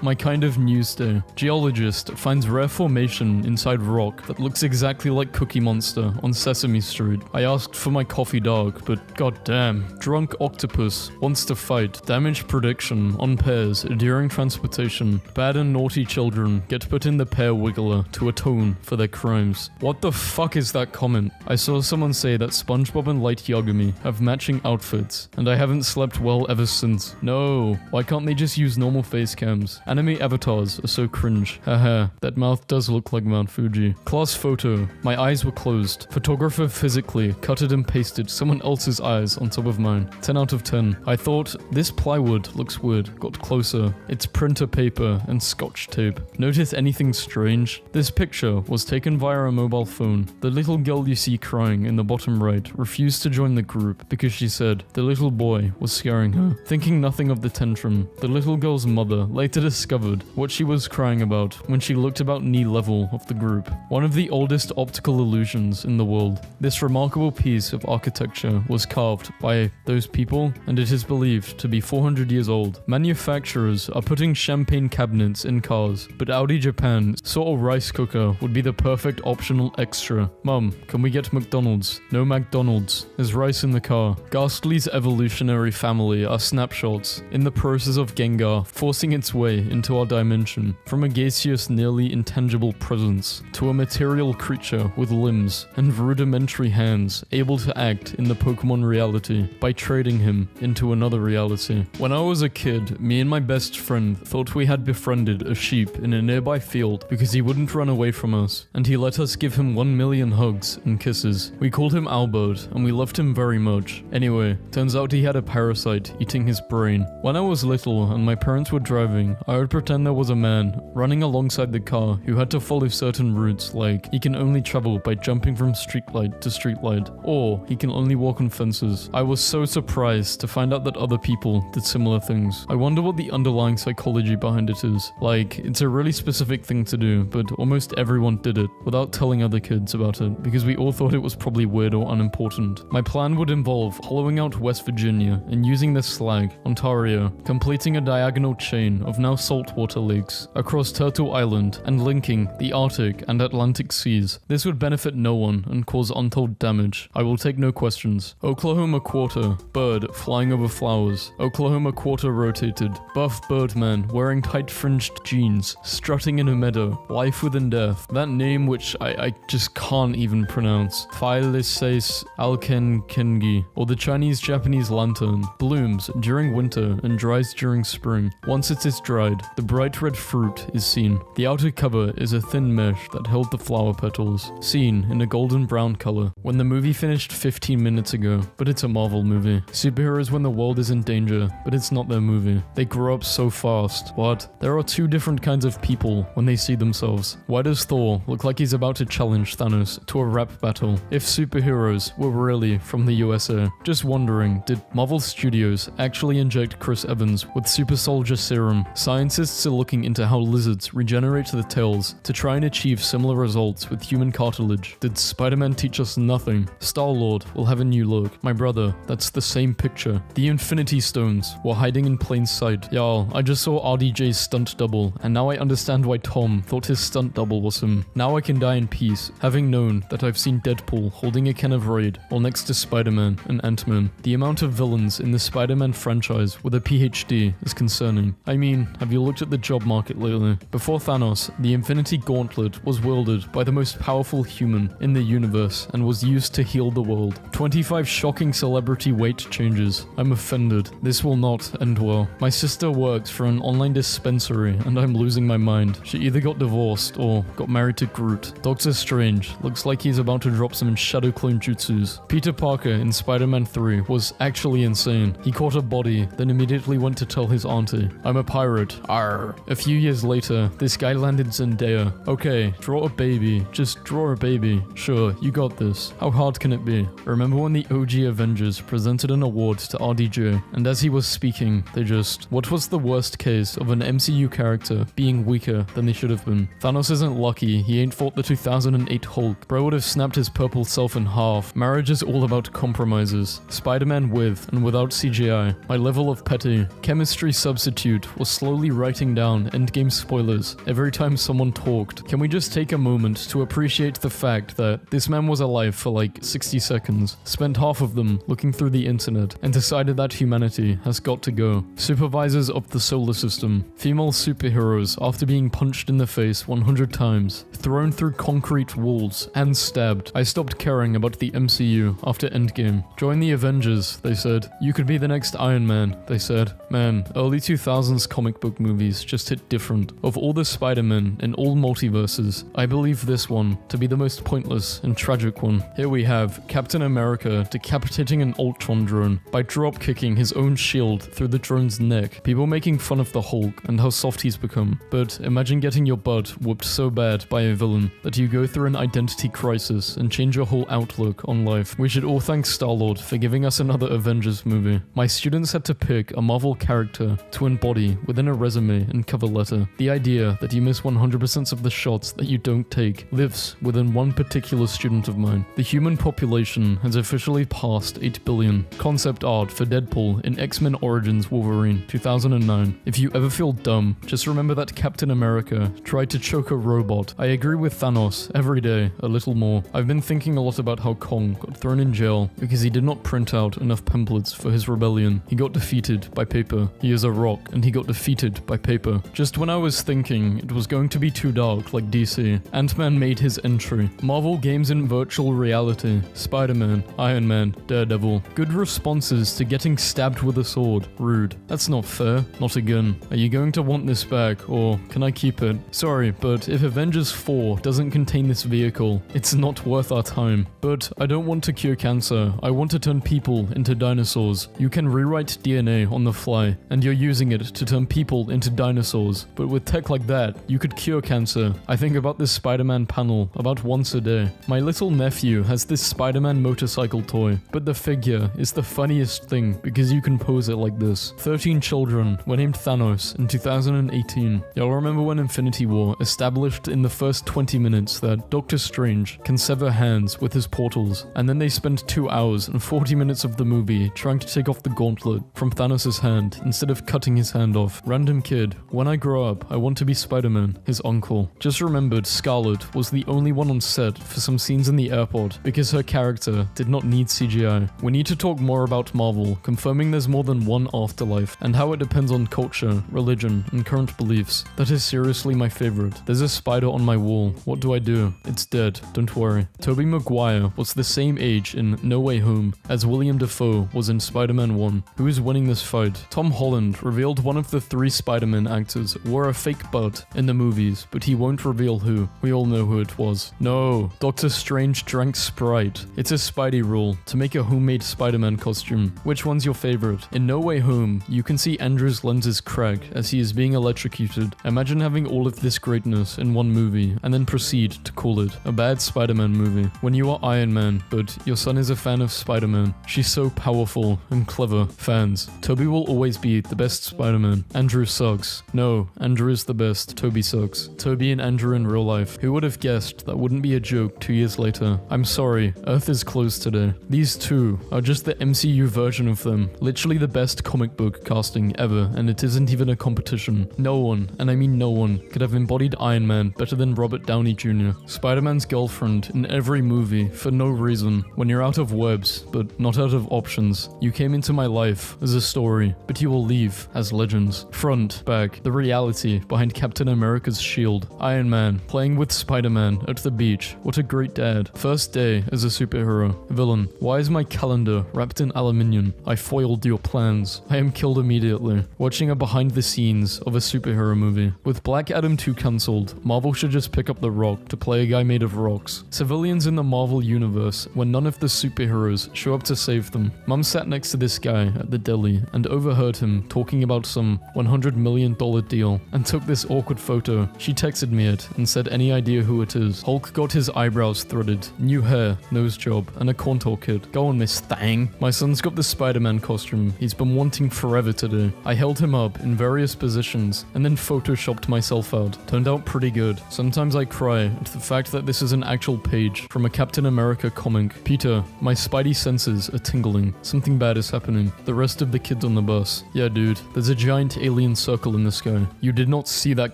My kind of news day. Geologist finds rare formation inside rock that looks exactly like Cookie Monster on Sesame Street. I asked for my coffee dark, but goddamn. Drunk octopus wants to fight. Damage prediction on pairs during transportation. Bad and naughty children get put in the pear wiggler to atone for their crimes. What the fuck is that comment? I saw someone say that SpongeBob and Light Yagami have matching outfits, and I haven't slept well ever since. No, why can't they just use normal face cams? Anime avatars are so cringe. Haha, that mouth does look like Mount Fuji. Class photo. My eyes were closed. Photographer physically cutted and pasted someone else's eyes on top of mine. 10 out of 10. I thought, this plywood looks weird. Got closer. It's printer paper and scotch tape. Notice anything strange? This picture was taken via a mobile phone. The little girl you see crying in the bottom right refused to join the group because she said the little boy was scaring her. Thinking nothing of the tantrum, the little girl's mother later discovered what she was crying about when she looked about knee level of the group. One of the oldest optical illusions in the world. This remarkable piece of architecture was carved by those people, and it is believed to be 400 years old. Manufacturers are putting champagne cabinets in cars, but Audi Japan saw a rice cooker would be the perfect optional extra. Mum, can we get McDonald's? No McDonald's. There's rice in the car. Ghastly's evolutionary family are snapshots in the process of Gengar forcing its way into our dimension, from a gaseous, nearly intangible presence to a material creature with limbs and rudimentary hands able to act in the Pokemon reality by trading him into another reality. When I was a kid, me and my best friend thought we had befriended a sheep in a nearby field because he wouldn't run away from us, and he let us give him 1 million hugs and kisses. We called him Albert, and we loved him very much. Anyway, turns out he had a parasite eating his brain. When I was little and my parents were driving, I would pretend there was a man running alongside the car who had to follow certain routes, like he can only travel by jumping from streetlight to streetlight, or he can only walk on fences. I was so surprised to find out that other people did similar things. I wonder what the underlying psychology behind it is. Like, it's a really specific thing to do, but almost everyone did it without telling other kids about it because we all thought it was probably weird or unimportant. My plan would involve hollowing out West Virginia and using this slag, Ontario, completing a diagonal chain of now saltwater lakes across Turtle Island and linking the Arctic and Atlantic seas. This would benefit no one and cause untold damage. I will take no questions. Oklahoma quarter, bird flying over flowers. Oklahoma quarter rotated, buff birdman wearing tight fringed jeans, strutting in a meadow, life within death. That name which I just can't even pronounce. Phyllises Alkenkengi, or the Chinese-Japanese lantern, blooms during winter and dries during spring. Once it is dried, the bright red fruit is seen. The outer cover is a thin mesh that held the flower petals, seen in a golden brown color. When the movie finished 15 minutes ago, but it's a Marvel movie. Superheroes when the world is in danger, but it's not their movie. They grow up so fast. What? There are two different kinds of people when they see themselves. Why does Thor look like he's about to challenge Thanos to a rap battle? If superheroes were really from the USA. Just wondering, did Marvel Studios actually inject Chris Evans with super soldier serum? Scientists are looking into how lizards regenerate their tails to try and achieve similar results with human cartilage. Did Spider-Man teach us nothing? Star-Lord will have a new look. My brother, that's the same picture. The Infinity Stones were hiding in plain sight. Y'all, I just saw RDJ's stunt double, and now I understand why Tom thought his stunt double was him. Now I can die in peace, having known that I've seen Deadpool holding a can of Raid while next to Spider-Man and Ant-Man. The amount of villains in the Spider-Man franchise with a PhD is concerning. I mean, have you looked at the job market lately? Before Thanos, the Infinity Gauntlet was wielded by the most powerful human in the universe and was used to heal the world. 25 shocking celebrity weight changes. I'm offended. This will not end well. My sister works for an online dispensary and I'm losing my mind. She either got divorced or got married to Groot. Doctor Strange looks like he's about to drop some shadow clone jutsus. Peter Parker in Spider-Man 3 was actually insane. He caught a body, then immediately went to tell his auntie, "I'm a pirate. Arr." A few years later, this guy landed Zendaya. Okay, draw a baby. Just draw a baby. Sure, you got this. How hard can it be? Remember when the OG Avengers presented an award to RDJ, and as he was speaking, they just, what was the worst case of an MCU character being weaker than they should have been? Thanos isn't lucky, he ain't fought the 2008 Hulk. Bro would have snapped his purple self in half. Marriage is all about compromises. Spider-Man with and without CGI. My level of petty. Chemistry substitute was slowly literally writing down Endgame spoilers every time someone talked. Can we just take a moment to appreciate the fact that this man was alive for like 60 seconds, spent half of them looking through the internet, and decided that humanity has got to go. Supervisors of the solar system, female superheroes after being punched in the face 100 times, thrown through concrete walls, and stabbed. I stopped caring about the MCU after Endgame. Join the Avengers, they said. You could be the next Iron Man, they said. Man, early 2000s comic book movies just hit different. Of all the Spider-Men in all multiverses, I believe this one to be the most pointless and tragic one. Here we have Captain America decapitating an Ultron drone by drop-kicking his own shield through the drone's neck. People making fun of the Hulk and how soft he's become. But imagine getting your butt whooped so bad by a villain that you go through an identity crisis and change your whole outlook on life. We should all thank Star-Lord for giving us another Avengers movie. My students had to pick a Marvel character to embody within a resume and cover letter. The idea that you miss 100% of the shots that you don't take lives within one particular student of mine. The human population has officially passed 8 billion. Concept art for Deadpool in X-Men Origins Wolverine 2009. If you ever feel dumb, just remember that Captain America tried to choke a robot. I agree with Thanos every day a little more. I've been thinking a lot about how Kong got thrown in jail because he did not print out enough pamphlets for his rebellion. He got defeated by paper. He is a rock and he got defeated by paper. Just when I was thinking it was going to be too dark like DC, Ant-Man made his entry. Marvel games in virtual reality. Spider-Man, Iron Man, Daredevil. Good responses to getting stabbed with a sword. Rude. That's not fair. Not again. Are you going to want this back or can I keep it? Sorry, but if Avengers 4 doesn't contain this vehicle, it's not worth our time. But I don't want to cure cancer. I want to turn people into dinosaurs. You can rewrite DNA on the fly, and you're using it to turn people into dinosaurs. But with tech like that, you could cure cancer. I think about this Spider-Man panel about once a day. My little nephew has this Spider-Man motorcycle toy, but the figure is the funniest thing because you can pose it like this. 13 children were named Thanos in 2018. Y'all remember when Infinity War established in the first 20 minutes that Doctor Strange can sever hands with his portals, and then they spent 2 hours and 40 minutes of the movie trying to take off the gauntlet from Thanos' hand instead of cutting his hand off. Random kid, when I grow up, I want to be Spider-Man, his uncle. Just remembered Scarlet was the only one on set for some scenes in the airport because her character did not need CGI. We need to talk more about Marvel, confirming there's more than one afterlife, and how it depends on culture, religion, and current beliefs. That is seriously my favorite. There's a spider on my wall. What do I do? It's dead. Don't worry. Tobey Maguire was the same age in No Way Home as William Dafoe was in Spider-Man 1. Who is winning this fight? Tom Holland revealed one of the 3 Spider-Man actors wore a fake butt in the movies, but he won't reveal who. We all know who it was. No, Doctor Strange drank Sprite. It's a Spidey rule to make a homemade Spider-Man costume. Which one's your favorite? In No Way Home, you can see Andrew's lenses crack as he is being electrocuted. Imagine having all of this greatness in one movie and then proceed to call it a bad Spider-Man movie. When you are Iron Man, but your son is a fan of Spider-Man. She's so powerful and clever. Fans. Tobey will always be the best Spider-Man. Andrew sucks. No, Andrew is the best. Tobey sucks. Tobey and Andrew in real life. Who would have guessed that wouldn't be a joke 2 years later? I'm sorry, Earth is closed today. These two are just the MCU version of them. Literally the best comic book casting ever, and it isn't even a competition. No one, and I mean no one, could have embodied Iron Man better than Robert Downey Jr. Spider-Man's girlfriend in every movie for no reason. When you're out of webs, but not out of options. You came into my life as a story, but you will leave as legends. Front, back, the reality behind Captain America's shield. Iron Man playing with Spider-Man at the beach. What a great dad. First day as a superhero. Villain. Why is my calendar wrapped in aluminium? I foiled your plans. I am killed immediately. Watching a behind the scenes of a superhero movie. With Black Adam 2 cancelled, Marvel should just pick up The Rock to play a guy made of rocks. Civilians in the Marvel universe when none of the superheroes show up to save them. Mum sat next to this guy at the deli and overheard him talking about some $100 million deal and took this awkward photo. She texted me it and said any idea who it is. Hulk got his eyebrows threaded, new hair, nose job, and a contour kit. Go on, Miss Thang. My son's got the Spider-Man costume he's been wanting forever today. I held him up in various positions and then photoshopped myself out. Turned out pretty good. Sometimes I cry at the fact that this is an actual page from a Captain America comic. Peter, my spidey senses are tingling. Something bad is happening. The rest of the kids on the bus. Yeah, dude, there's a giant alien circle in the sky. You did not see that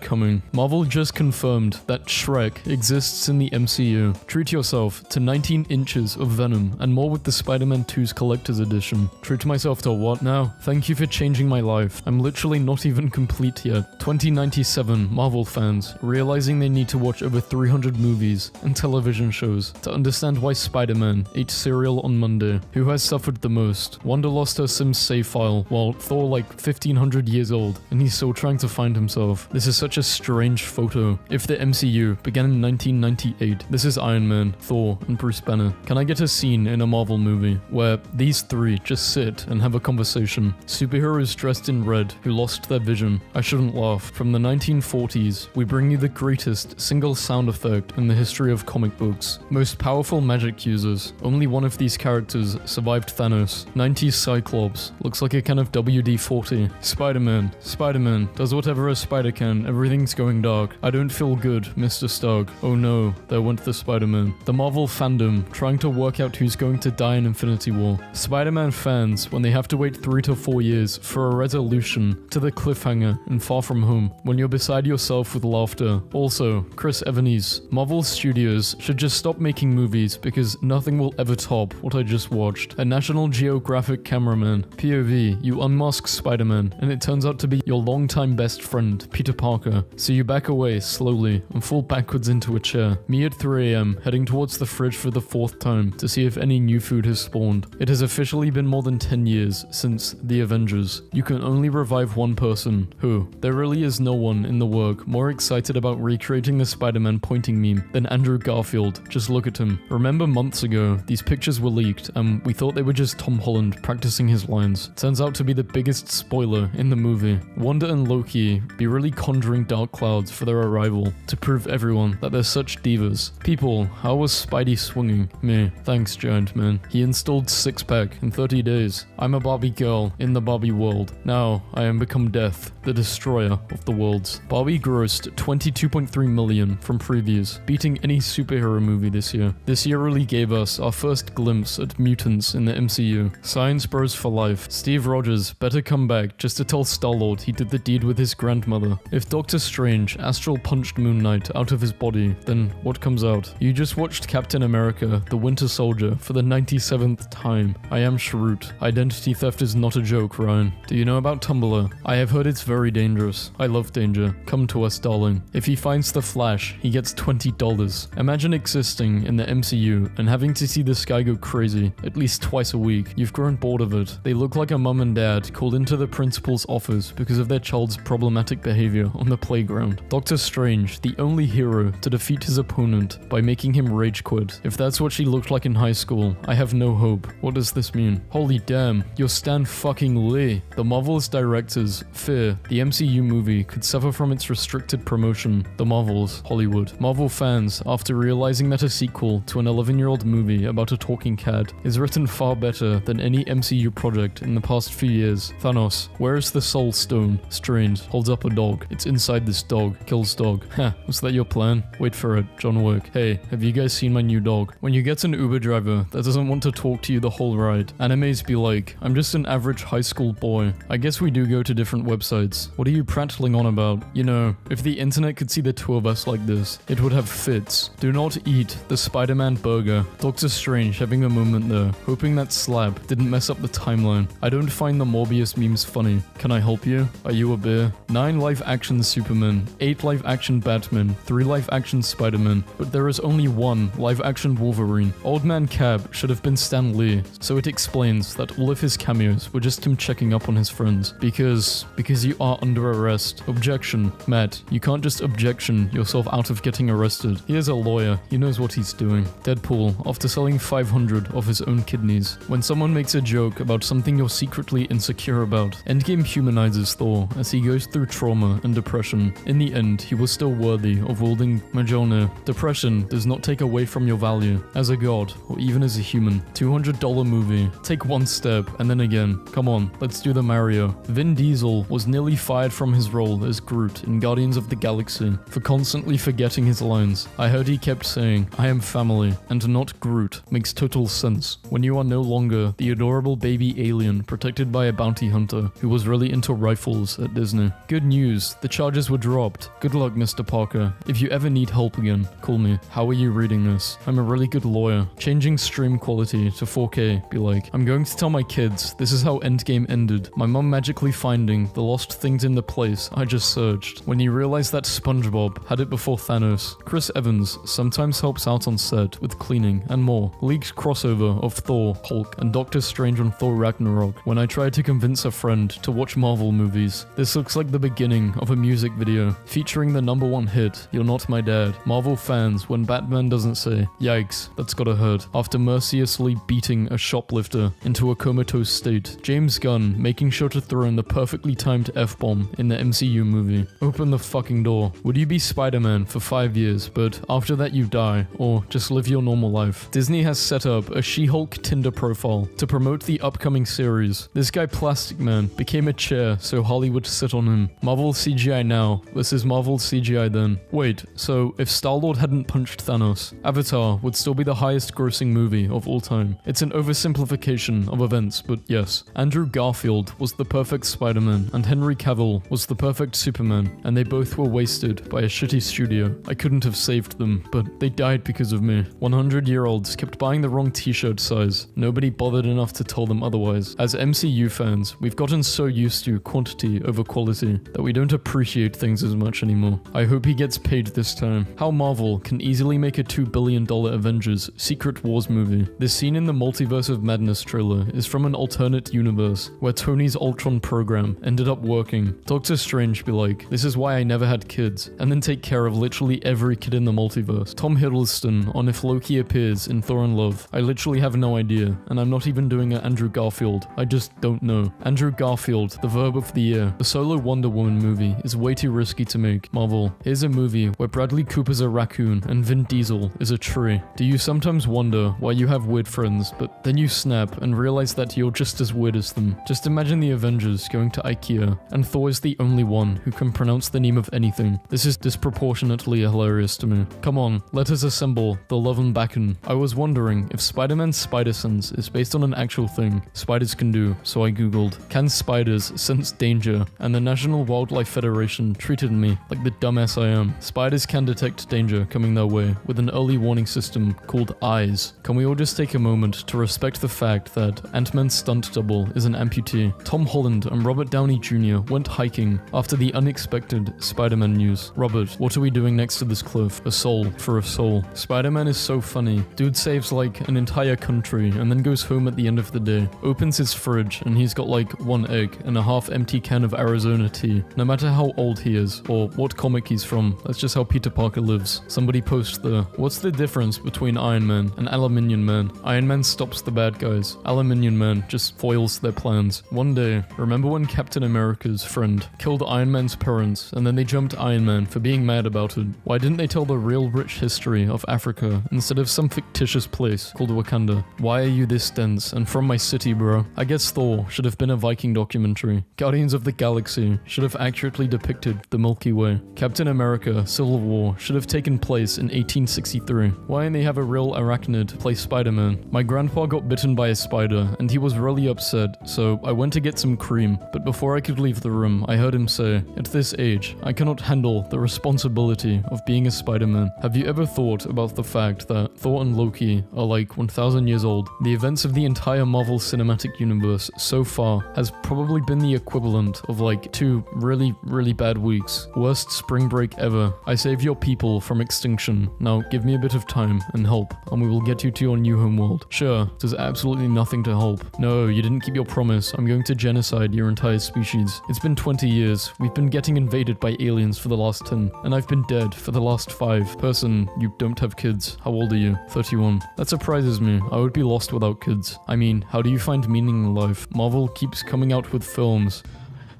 coming. Marvel just confirmed that Shrek exists in the MCU. Treat yourself to 19 inches of Venom and more with the Spider-Man 2's Collector's Edition. Treat myself to what now? Thank you for changing my life. I'm literally not even complete yet. 2097 Marvel fans realizing they need to watch over 300 movies and television shows to understand why Spider-Man ate cereal on Monday. Who has suffered the most? Wanda lost her Sims save file while Thor like 1500 years old and he's still trying to find himself. This is such a strange photo. If the MCU began in 1998, this is Iron Man, Thor, and Bruce Banner. Can I get a scene in a Marvel movie where these three just sit and have a conversation? Superheroes dressed in red who lost their vision. I shouldn't laugh. From the 1940s, we bring you the greatest single sound effect in the history of comic books. Most powerful magic users. Only one of these characters survived Thanos. 90s Cyclops. Looks like a kind of WD-40. Spider-Man. Spider-Man does whatever a spider can. Everything's going dark. I don't feel good, Mr. Stark. Oh no, there went the Spider-Man. The Marvel fandom trying to work out who's going to die in Infinity War. Spider-Man fans when they have to wait 3 to 4 years for a resolution to the cliffhanger in Far From Home when you're beside yourself with laughter. Also, Chris Evans. Marvel Studios should just stop making movies because nothing will ever top what I just watched. A National Geographic cameraman. POV, you unmask Spider-Man and it turns out to be your longtime best friend, Peter Parker. So you back away slowly and fall backwards into a chair. Me at 3 a.m. heading towards the fridge for the 4th time to see if any new food has spawned. It has officially been more than 10 years since The Avengers. You can only revive one person. Who? There really is no one in the work more excited about recreating the Spider-Man pointing meme than Andrew Garfield. Just look at him. Remember months ago, these pictures were leaked and we thought they were just Tom Holland practicing his lines. Turns out to be the biggest spoiler in the movie. Wanda and Loki be really conjuring dark clouds for their arrival to prove everyone that they're such divas. People, how was Spidey swinging? Me. Thanks, Giant Man. He installed six-pack in 30 days. I'm a Barbie girl in the Barbie world. Now, I am become Death, the destroyer of the worlds. Barbie grossed $22.3 million from previews, beating any superhero movie this year. This year really gave us our first glimpse at mutants in the MCU. Science bros for life. Steve Rogers better come back just to tell Star-Lord he did the deed with his grandmother. If Doctor Strange astral punched Moon Knight out of his body, then what comes out? You just watched Captain America, the Winter Soldier, for the 97th time. I am Shrewd. Identity theft is not a joke, Ryan. Do you know about Tumblr? I have heard it's very dangerous. I love danger. Come to us, darling. If he finds the Flash, he gets $20. Imagine existing in the MCU and having to see this guy go crazy at least twice a week. You've grown bored of it. They look like a mum and dad called into the principal's office because of their child's problematic behavior on the playground. Doctor Strange, the only hero to defeat his opponent by making him rage quit. If that's what she looked like in high school, I have no hope. What does this mean? Holy damn, you're Stan fucking Lee. The Marvel's directors fear the MCU movie could suffer from its restricted promotion. The Marvels, Hollywood. Marvel fans, after realizing that a sequel to an 11-year-old movie about a talking cat is written far better than any MCU project in the past few years. Thanos, where is the Soul Stone? Strange, holds up a dog. It's inside this dog. Kills dog. Ha, was that your plan? Wait for it, John Wick. Hey, have you guys seen my new dog? When you get an Uber driver that doesn't want to talk to you the whole ride, animes be like, I'm just an average high school boy. I guess we do go to different websites. What are you prattling on about? You know, if the internet could see the two of us like this, it would have fits. Do not eat the Spider-Man burger. Doctor Strange having a moment there, hoping that slap didn't mess up the timeline. I don't find the Morbius memes funny. Can I help you? Are you a bear? 9 live-action Superman, 8 live-action Batman, 3 live-action Spider-Man, but there is only 1 live-action Wolverine. Old Man Cab should have been Stan Lee, so it explains that all of his cameos were just him checking up on his friends. Because you are under arrest. Objection. Matt, you can't just objection yourself out of getting arrested. He is a lawyer. He knows what he's doing. Deadpool, after selling 500 of his own kidneys. When someone makes a joke about something you're secretly insecure about, Endgame humanizes Thor as he goes through trauma and depression. In the end, he was still worthy of wielding Mjolnir. Depression does not take away from your value as a god or even as a human. $200 movie. Take one step and then again. Come on, let's do the Mario. Vin Diesel was nearly fired from his role as Groot in Guardians of the Galaxy for constantly forgetting his lines. I heard he kept saying, I am family, and not Groot. Makes total sense. When you are no longer the adorable baby alien protected by a bounty hunter who was really into rifle hopefuls at Disney. Good news, the charges were dropped. Good luck, Mr. Parker. If you ever need help again, call me. How are you reading this? I'm a really good lawyer. Changing stream quality to 4K, be like, I'm going to tell my kids this is how Endgame ended. My mom magically finding the lost things in the place I just searched. When you realize that SpongeBob had it before Thanos. Chris Evans sometimes helps out on set with cleaning and more. Leaked crossover of Thor, Hulk, and Doctor Strange on Thor Ragnarok when I tried to convince a friend to watch Marvel movies. This looks like the beginning of a music video featuring the #1 hit, You're Not My Dad. Marvel fans when Batman doesn't say, yikes, that's gotta hurt, after mercilessly beating a shoplifter into a comatose state. James Gunn making sure to throw in the perfectly timed F-bomb in the MCU movie. Open the fucking door. Would you be Spider-Man for 5 years, but after that you die, or just live your normal life? Disney has set up a She-Hulk Tinder profile to promote the upcoming series. This guy Plastic Man became a chair so Holly would sit on him. Marvel CGI now versus Marvel CGI then. Wait, so if Star-Lord hadn't punched Thanos, Avatar would still be the highest grossing movie of all time. It's an oversimplification of events, but yes. Andrew Garfield was the perfect Spider-Man, and Henry Cavill was the perfect Superman, and they both were wasted by a shitty studio. I couldn't have saved them, but they died because of me. 100-year-olds kept buying the wrong t-shirt size. Nobody bothered enough to tell them otherwise. As MCU fans, we've gotten so used to quantity over quality that we don't appreciate things as much anymore. I hope he gets paid this time. How Marvel can easily make a $2 billion Avengers Secret Wars movie. This scene in the Multiverse of Madness trailer is from an alternate universe where Tony's Ultron program ended up working. Doctor Strange be like, this is why I never had kids, and then take care of literally every kid in the multiverse. Tom Hiddleston on if Loki appears in Thor and Love. I literally have no idea, and I'm not even doing an Andrew Garfield. I just don't know. Andrew Garfield, the verb of the year. The solo Wonder Woman movie is way too risky to make. Marvel, here's a movie where Bradley Cooper's a raccoon and Vin Diesel is a tree. Do you sometimes wonder why you have weird friends, but then you snap and realize that you're just as weird as them? Just imagine the Avengers going to IKEA, and Thor is the only one who can pronounce the name of anything. This is disproportionately hilarious to me. Come on, let us assemble the Love and Backen. I was wondering if Spider-Man's spider sense is based on an actual thing spiders can do, so I googled, can spiders sense danger? And the National Wildlife Federation treated me like the dumbass I am. Spiders can detect danger coming their way with an early warning system called eyes. Can we all just take a moment to respect the fact that Ant-Man's stunt double is an amputee? Tom Holland and Robert Downey Jr. went hiking after the unexpected Spider-Man news. Robert, what are we doing next to this cliff? A soul for a soul. Spider-Man is so funny. Dude saves like an entire country and then goes home at the end of the day, opens his fridge and he's got like one egg and a half empty can of Arizona tea. No matter how old he is or what comic he's from, that's just how Peter Parker lives. Somebody post the, what's the difference between Iron Man and Aluminium Man? Iron Man stops the bad guys. Aluminium Man just foils their plans. One day, remember when Captain America's friend killed Iron Man's parents and then they jumped Iron Man for being mad about it? Why didn't they tell the real rich history of Africa instead of some fictitious place called Wakanda? Why are you this dense and from my city, bro? I guess Thor should have been a Viking documentary. Guardians of the Galaxy should have accurately depicted the Milky Way. Captain America Civil War should have taken place in 1863. Why didn't they have a real arachnid play Spider-Man? My grandpa got bitten by a spider and he was really upset, so I went to get some cream, but before I could leave the room, I heard him say, at this age, I cannot handle the responsibility of being a Spider-Man. Have you ever thought about the fact that Thor and Loki are like 1,000 years old? The events of the entire Marvel Cinematic Universe so far has probably been the equivalent of like 2 really, really bad weeks. Worst spring break ever. I saved your people from extinction. Now give me a bit of time and help, and we will get you to your new homeworld. Sure, there's absolutely nothing to help. No, you didn't keep your promise. I'm going to genocide your entire species. It's been 20 years. We've been getting invaded by aliens for the last 10, and I've been dead for the last 5. Person, you don't have kids. How old are you? 31. That surprises me. I would be lost without kids. I mean, how do you find meaning in life? Marvel keeps coming out with films.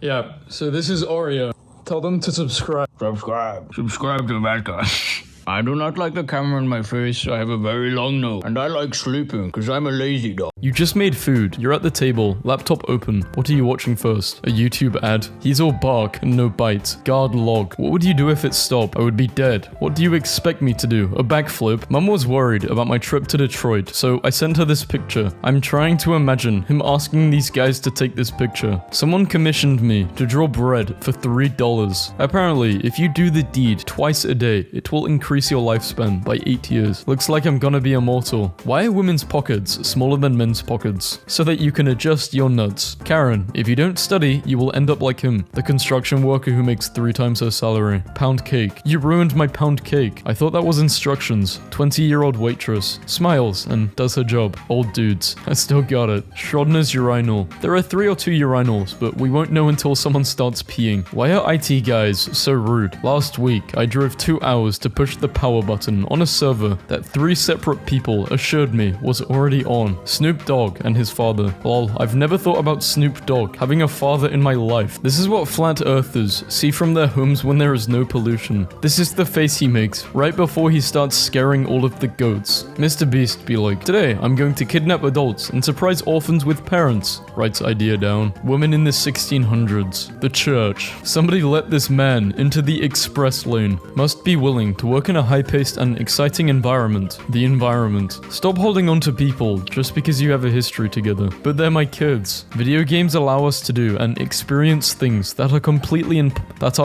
Yeah, so this is Oreo. Tell them to subscribe. Subscribe to the bad guy. I do not like the camera in my face. I have a very long nose. And I like sleeping because I'm a lazy dog. You just made food. You're at the table. Laptop open. What are you watching first? A YouTube ad? He's all bark and no bite. Guard log. What would you do if it stopped? I would be dead. What do you expect me to do? A backflip? Mum was worried about my trip to Detroit, so I sent her this picture. I'm trying to imagine him asking these guys to take this picture. Someone commissioned me to draw bread for $3. Apparently, if you do the deed twice a day, it will increase your lifespan by 8 years. Looks like I'm gonna be immortal. Why are women's pockets smaller than men's pockets? So that you can adjust your nuts. Karen, if you don't study, you will end up like him, the construction worker who makes 3 times her salary. Pound cake. You ruined my pound cake. I thought that was instructions. 20-year-old waitress. Smiles and does her job. Old dudes. I still got it. Schrodinger's urinal. There are 3 or 2 urinals, but we won't know until someone starts peeing. Why are IT guys so rude? Last week, I drove 2 hours to push the power button on a server that 3 separate people assured me was already on. Snoop Dogg and his father. Lol, I've never thought about Snoop Dogg having a father in my life. This is what flat earthers see from their homes when there is no pollution. This is the face he makes right before he starts scaring all of the goats. Mr. Beast be like, today I'm going to kidnap adults and surprise orphans with parents. Writes idea down. Women in the 1600s. The church. Somebody let this man into the express lane. Must be willing to work in a high-paced and exciting environment. The environment. Stop holding on to people just because you have a history together. But they're my kids. Video games allow us to do and experience things that are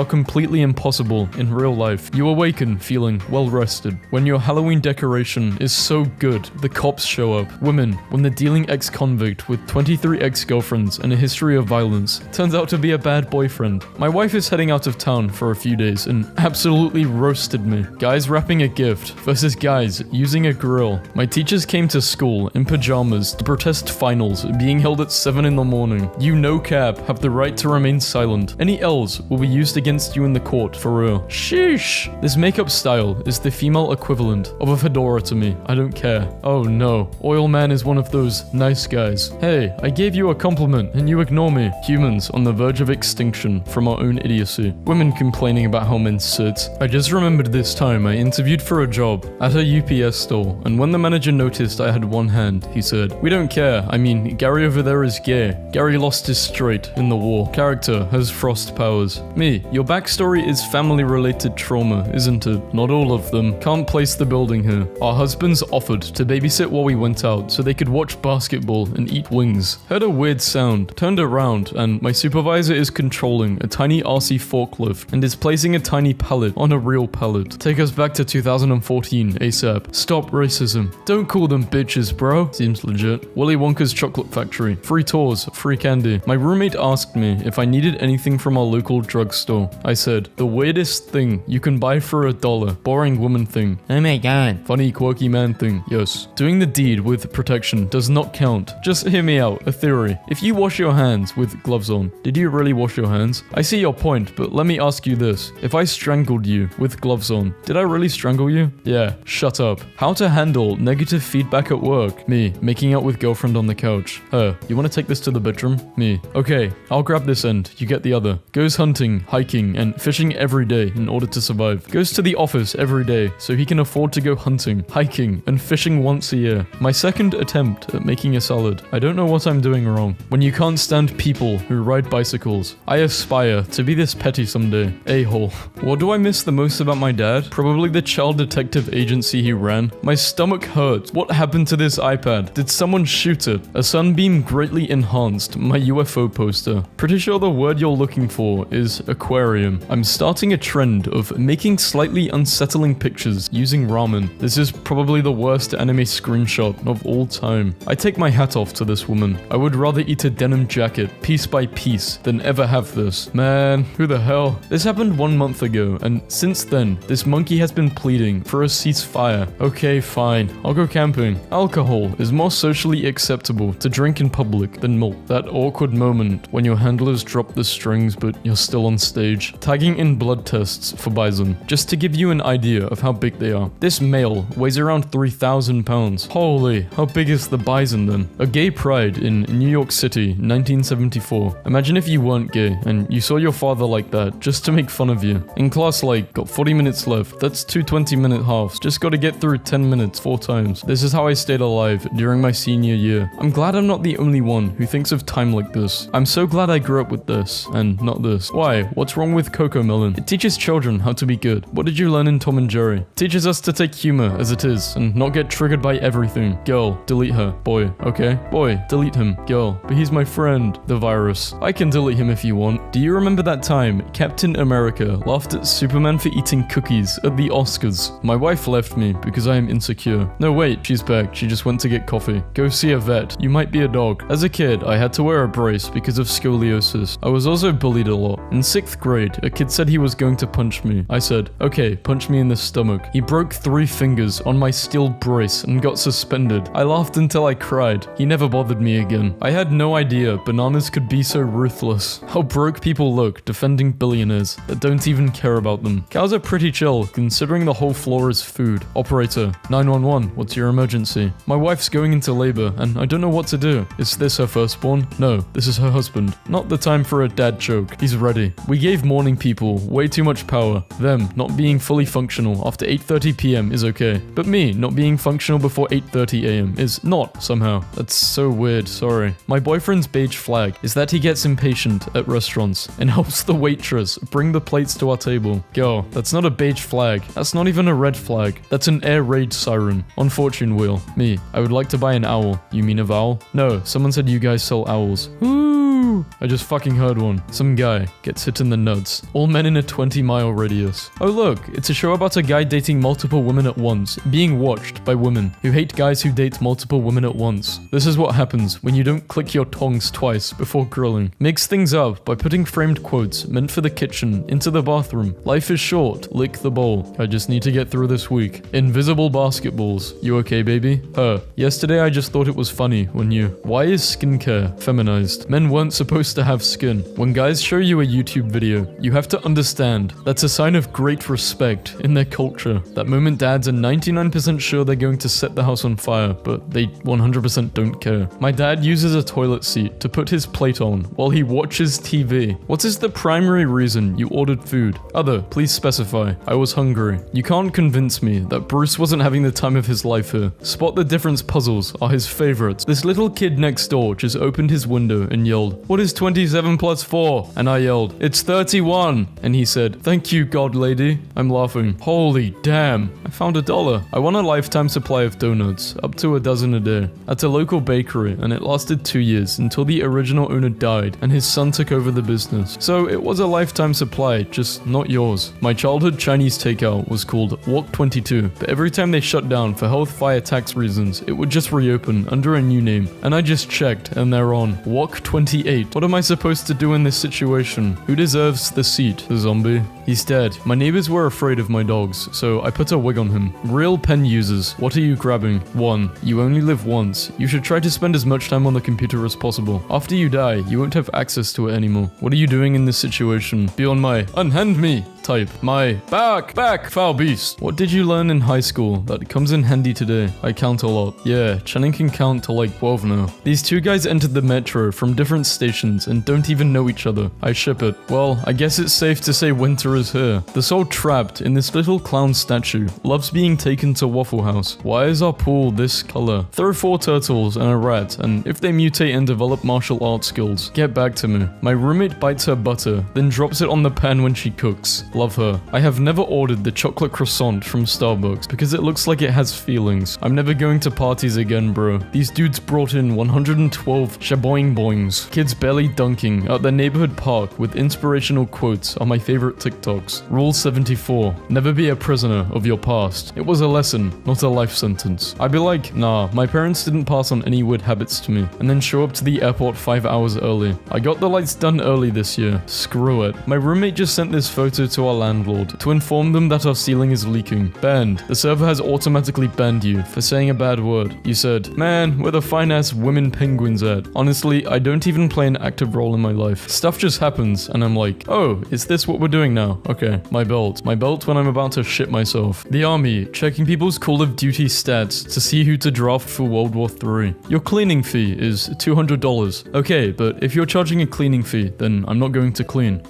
completely impossible in real life. You awaken feeling well rested. When your Halloween decoration is so good, the cops show up. Women, when the dealing ex-convict with 23 ex-girlfriends and a history of violence turns out to be a bad boyfriend. My wife is heading out of town for a few days and absolutely roasted me. Guys wrapping a gift versus guys using a grill. My teachers came to school in pajamas to protest finals being held at 7 in the morning. You no cap have the right to remain silent. Any L's will be used against you in the court for real. Sheesh. This makeup style is the female equivalent of a fedora to me. I don't care. Oh no. Oil Man is one of those nice guys. Hey, I gave you a compliment and you ignore me. Humans on the verge of extinction from our own idiocy. Women complaining about how men sit. I just remembered this time I interviewed for a job at a UPS store, and when the manager noticed I had one hand, he said, "We don't care. I mean, Gary over there is gay. Gary lost his straight in the war. Character has frost powers." Me, your backstory is family-related trauma, isn't it? Not all of them. Can't place the building here. Our husbands offered to babysit while we went out so they could watch basketball and eat wings. Heard a weird sound, turned around, and my supervisor is controlling a tiny RC forklift and is placing a tiny pallet on a real pallet. Take us back to 2014 ASAP. Stop racism. Don't call them bitches, bro. Seems legit. Willy Wonka's Chocolate Factory. Free tours, free candy. My roommate asked me if I needed anything from our local drugstore. I said, the weirdest thing you can buy for $1. Boring woman thing. Oh my god. Funny quirky man thing. Yes. Doing the deed with protection does not count. Just hear me out. A theory. If you wash your hands with gloves on, did you really wash your hands? I see your point, but let me ask you this. If I strangled you with gloves on, did I really strangle you? Yeah, shut up. How to handle negative feedback at work? Me, making out with girlfriend on the couch. Her, you want to take this to the bedroom? Me, okay, I'll grab this end, you get the other. Goes hunting, hiking, and fishing every day in order to survive. Goes to the office every day so he can afford to go hunting, hiking, and fishing once a year. My second attempt at making a salad. I don't know what I'm doing wrong. When you can't stand people who ride bicycles. I aspire to be this petty someday. A-hole. What do I miss the most about my dad? Probably the child detective agency he ran. My stomach hurts. What happened to this iPad? Did someone shoot it? A sunbeam greatly enhanced my UFO poster. Pretty sure the word you're looking for is aquarium. I'm starting a trend of making slightly unsettling pictures using ramen. This is probably the worst anime screenshot of all time. I take my hat off to this woman. I would rather eat a denim jacket piece by piece than ever have this. Man, who the hell? This happened 1 month ago, and since then, this monkey has been pleading for a ceasefire. Okay, fine. I'll go camping. Alcohol is more socially acceptable to drink in public than milk. That awkward moment when your handlers drop the strings but you're still on stage. Tagging in blood tests for bison, just to give you an idea of how big they are. This male weighs around 3,000 pounds. Holy, how big is the bison then? A gay pride in New York City, 1974. Imagine if you weren't gay and you saw your father like that just to make fun of you. In class, like, got 40 minutes left. That's 2 20-minute halves. Just gotta get through 10 minutes 4 times. This is how I stayed alive during my senior year. I'm glad I'm not the only one who thinks of time like this. I'm so glad I grew up with this, and not this. Why? What's wrong with Coco Melon? It teaches children how to be good. What did you learn in Tom and Jerry? It teaches us to take humor as it is, and not get triggered by everything. Girl, delete her. Boy, okay? Boy, delete him. Girl, but he's my friend. The virus. I can delete him if you want. Do you remember that time Captain America laughed at Superman for eating cookies at the Oscars? My wife left me because I am insecure. No, wait, she's back. She just went to get coffee. Go see a vet. You might be a dog. As a kid, I had to wear a brace because of scoliosis. I was also bullied a lot. In 6th grade, a kid said he was going to punch me. I said, okay, punch me in the stomach. He broke 3 fingers on my steel brace and got suspended. I laughed until I cried. He never bothered me again. I had no idea bananas could be so ruthless. How broke people look defending billionaires that don't even care about them. Cows are pretty chill considering the whole floor is food. Operator, 911, what's your emergency? My wife's going into labor and I don't know what to do. Is this her firstborn? No, this is her husband. Not the time for a dad joke. He's ready. We gave morning people way too much power. Them not being fully functional after 8:30 p.m. is okay. But me not being functional before 8:30 a.m. is not somehow. That's so weird, sorry. My boyfriend's beige flag is that he gets impatient at restaurants and helps the waitress bring the plates to our table. Girl, that's not a beige flag. That's not even a red flag. That's an air raid siren. On fortune wheel. Me, I would like to buy an owl. You mean a vowel? No, someone said you guys sell owls. Woo! I just fucking heard one. Some guy gets hit in the nuts. All men in a 20-mile radius. Oh look, it's a show about a guy dating multiple women at once, being watched by women who hate guys who date multiple women at once. This is what happens when you don't click your tongs twice before grilling. Mix things up by putting framed quotes meant for the kitchen into the bathroom. Life is short, lick the bowl. I just need to get through this week. Invisible basketballs. You okay, baby? Her. Yesterday I just thought it was funny when you... Why is skincare feminized? Men weren't supposed to have skin. When guys show you a YouTube video, you have to understand that's a sign of great respect in their culture. That moment dads are 99% sure they're going to set the house on fire, but they 100% don't care. My dad uses a toilet seat to put his plate on while he watches TV. What is the primary reason you ordered food? Other, please specify. I was hungry. You can't convince me that Bruce wasn't having the time of his life here. Spot the difference puzzles are his favorites. This little kid next door just opened his window and yelled, "What is 27 plus 4? And I yelled, "It's 31. And he said, "Thank you, God lady." I'm laughing. Holy damn. I found $1. I won a lifetime supply of donuts, up to a dozen a day, at a local bakery, and it lasted 2 years until the original owner died and his son took over the business. So it was a lifetime supply, just not yours. My childhood Chinese takeout was called Wok 22, but every time they shut down for health fire tax reasons, it would just reopen under a new name. And I just checked and they're on Wok 28. What am I supposed to do in this situation? Who deserves the seat? The zombie? He's dead. My neighbors were afraid of my dogs, so I put a wig on him. Real pen users, what are you grabbing? 1. You only live once. You should try to spend as much time on the computer as possible. After you die, you won't have access to it anymore. What are you doing in this situation? Be on my unhand me type. My back, foul beast. What did you learn in high school that comes in handy today? I count a lot. Yeah, Channing can count to like 12 now. These two guys entered the metro from different stations and don't even know each other. I ship it. Well, I guess it's safe to say winter is here. The soul trapped in this little clown statue loves being taken to Waffle House. Why is our pool this color? Throw 4 turtles and a rat, and if they mutate and develop martial arts skills, get back to me. My roommate bites her butter, then drops it on the pan when she cooks. Love her. I have never ordered the chocolate croissant from Starbucks because it looks like it has feelings. I'm never going to parties again, bro. These dudes brought in 112 shaboing boings. Kids barely dunking at their neighborhood park with inspirational quotes are my favorite TikToks. Rule 74. Never be a prisoner of your past. It was a lesson, not a life sentence. I'd be like, nah, my parents didn't pass on any weird habits to me, and then show up to the airport 5 hours early. I got the lights done early this year. Screw it. My roommate just sent this photo to our landlord to inform them that our ceiling is leaking. Banned. The server has automatically banned you for saying a bad word. You said, "Man, where the fine-ass women penguins at?" Honestly, I don't even play an active role in my life. Stuff just happens, and I'm like, oh, is this what we're doing now? Okay. My belt. My belt when I'm about to shit myself. The army, checking people's Call of Duty stats to see who to draft for World War III. Your cleaning fee is $200. Okay, but if you're charging a cleaning fee, then I'm not going to clean.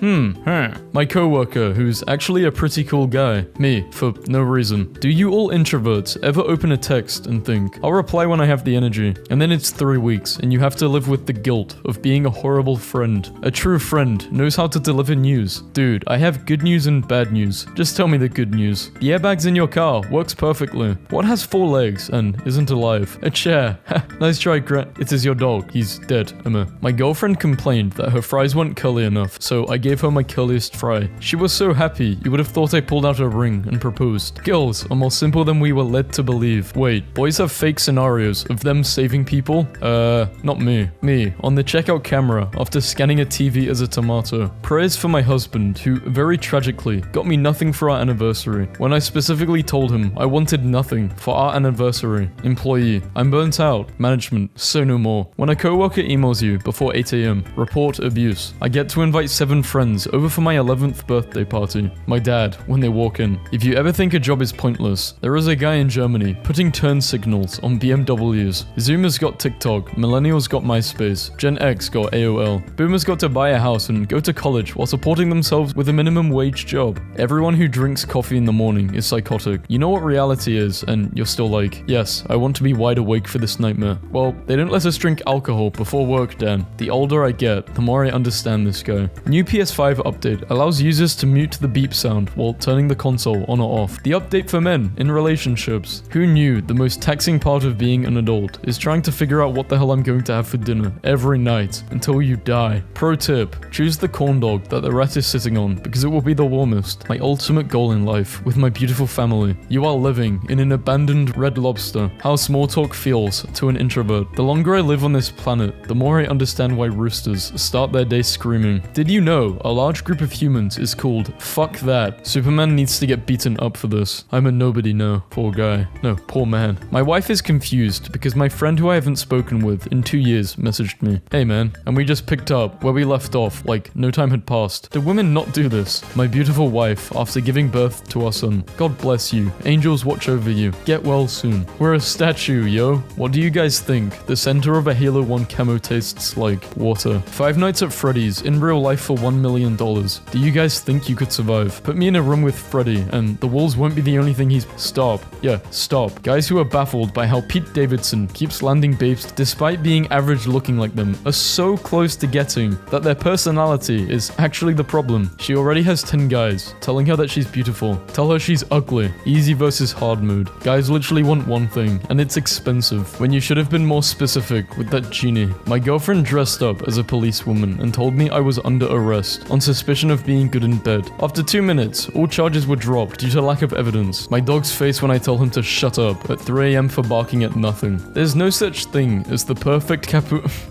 My coworker, who who's actually a pretty cool guy. Me, for no reason. Do you all introverts ever open a text and think, I'll reply when I have the energy, and then it's 3 weeks and you have to live with the guilt of being a horrible friend? A true friend knows how to deliver news. Dude, I have good news and bad news. Just tell me the good news. The airbags in your car works perfectly. What has 4 legs and isn't alive? A chair. Nice try, Grant. It is your dog. He's dead, Emma. My girlfriend complained that her fries weren't curly enough, so I gave her my curliest fry. She was so happy, you would have thought I pulled out a ring and proposed. Girls are more simple than we were led to believe. Wait, boys have fake scenarios of them saving people? Not me. Me, on the checkout camera after scanning a TV as a tomato. Prayers for my husband, who very tragically got me nothing for our anniversary, when I specifically told him I wanted nothing for our anniversary. Employee, I'm burnt out. Management, so no more. When a coworker emails you before 8 AM, report abuse. I get to invite 7 friends over for my 11th birthday party. My dad, when they walk in. If you ever think a job is pointless, there is a guy in Germany putting turn signals on BMWs. Zoomers got TikTok, millennials got MySpace, Gen X got AOL. Boomers got to buy a house and go to college while supporting themselves with a minimum wage job. Everyone who drinks coffee in the morning is psychotic. You know what reality is, and you're still like, yes, I want to be wide awake for this nightmare. Well, they don't let us drink alcohol before work, Dan. The older I get, the more I understand this guy. New PS5 update allows users to mute the beep sound while turning the console on or off. The update for men in relationships. Who knew the most taxing part of being an adult is trying to figure out what the hell I'm going to have for dinner every night until you die. Pro tip, choose the corn dog that the rat is sitting on because it will be the warmest. My ultimate goal in life with my beautiful family. You are living in an abandoned Red Lobster. How small talk feels to an introvert. The longer I live on this planet, the more I understand why roosters start their day screaming. Did you know a large group of humans is called fuck that? Superman needs to get beaten up for this. I'm a nobody now. Poor guy. No, poor man. My wife is confused because my friend who I haven't spoken with in 2 years messaged me. Hey man, and we just picked up where we left off like no time had passed. Do women not do this? My beautiful wife after giving birth to our son. God bless you. Angels watch over you. Get well soon. We're a statue, yo. What do you guys think? The center of a Halo 1 camo tastes like water. Five Nights at Freddy's in real life for $1 million. Do you guys think you could survive? Put me in a room with Freddy and the walls won't be the only thing he's... Stop. Yeah, stop. Guys who are baffled by how Pete Davidson keeps landing babes despite being average looking like them are so close to getting that their personality is actually the problem. She already has 10 guys telling her that she's beautiful. Tell her she's ugly. Easy versus hard mode. Guys literally want one thing, and it's expensive, when you should have been more specific with that genie. My girlfriend dressed up as a policewoman and told me I was under arrest on suspicion of being good in bed. After 2 minutes, all charges were dropped due to lack of evidence. My dog's face when I tell him to shut up at 3 AM for barking at nothing. There's no such thing as the perfect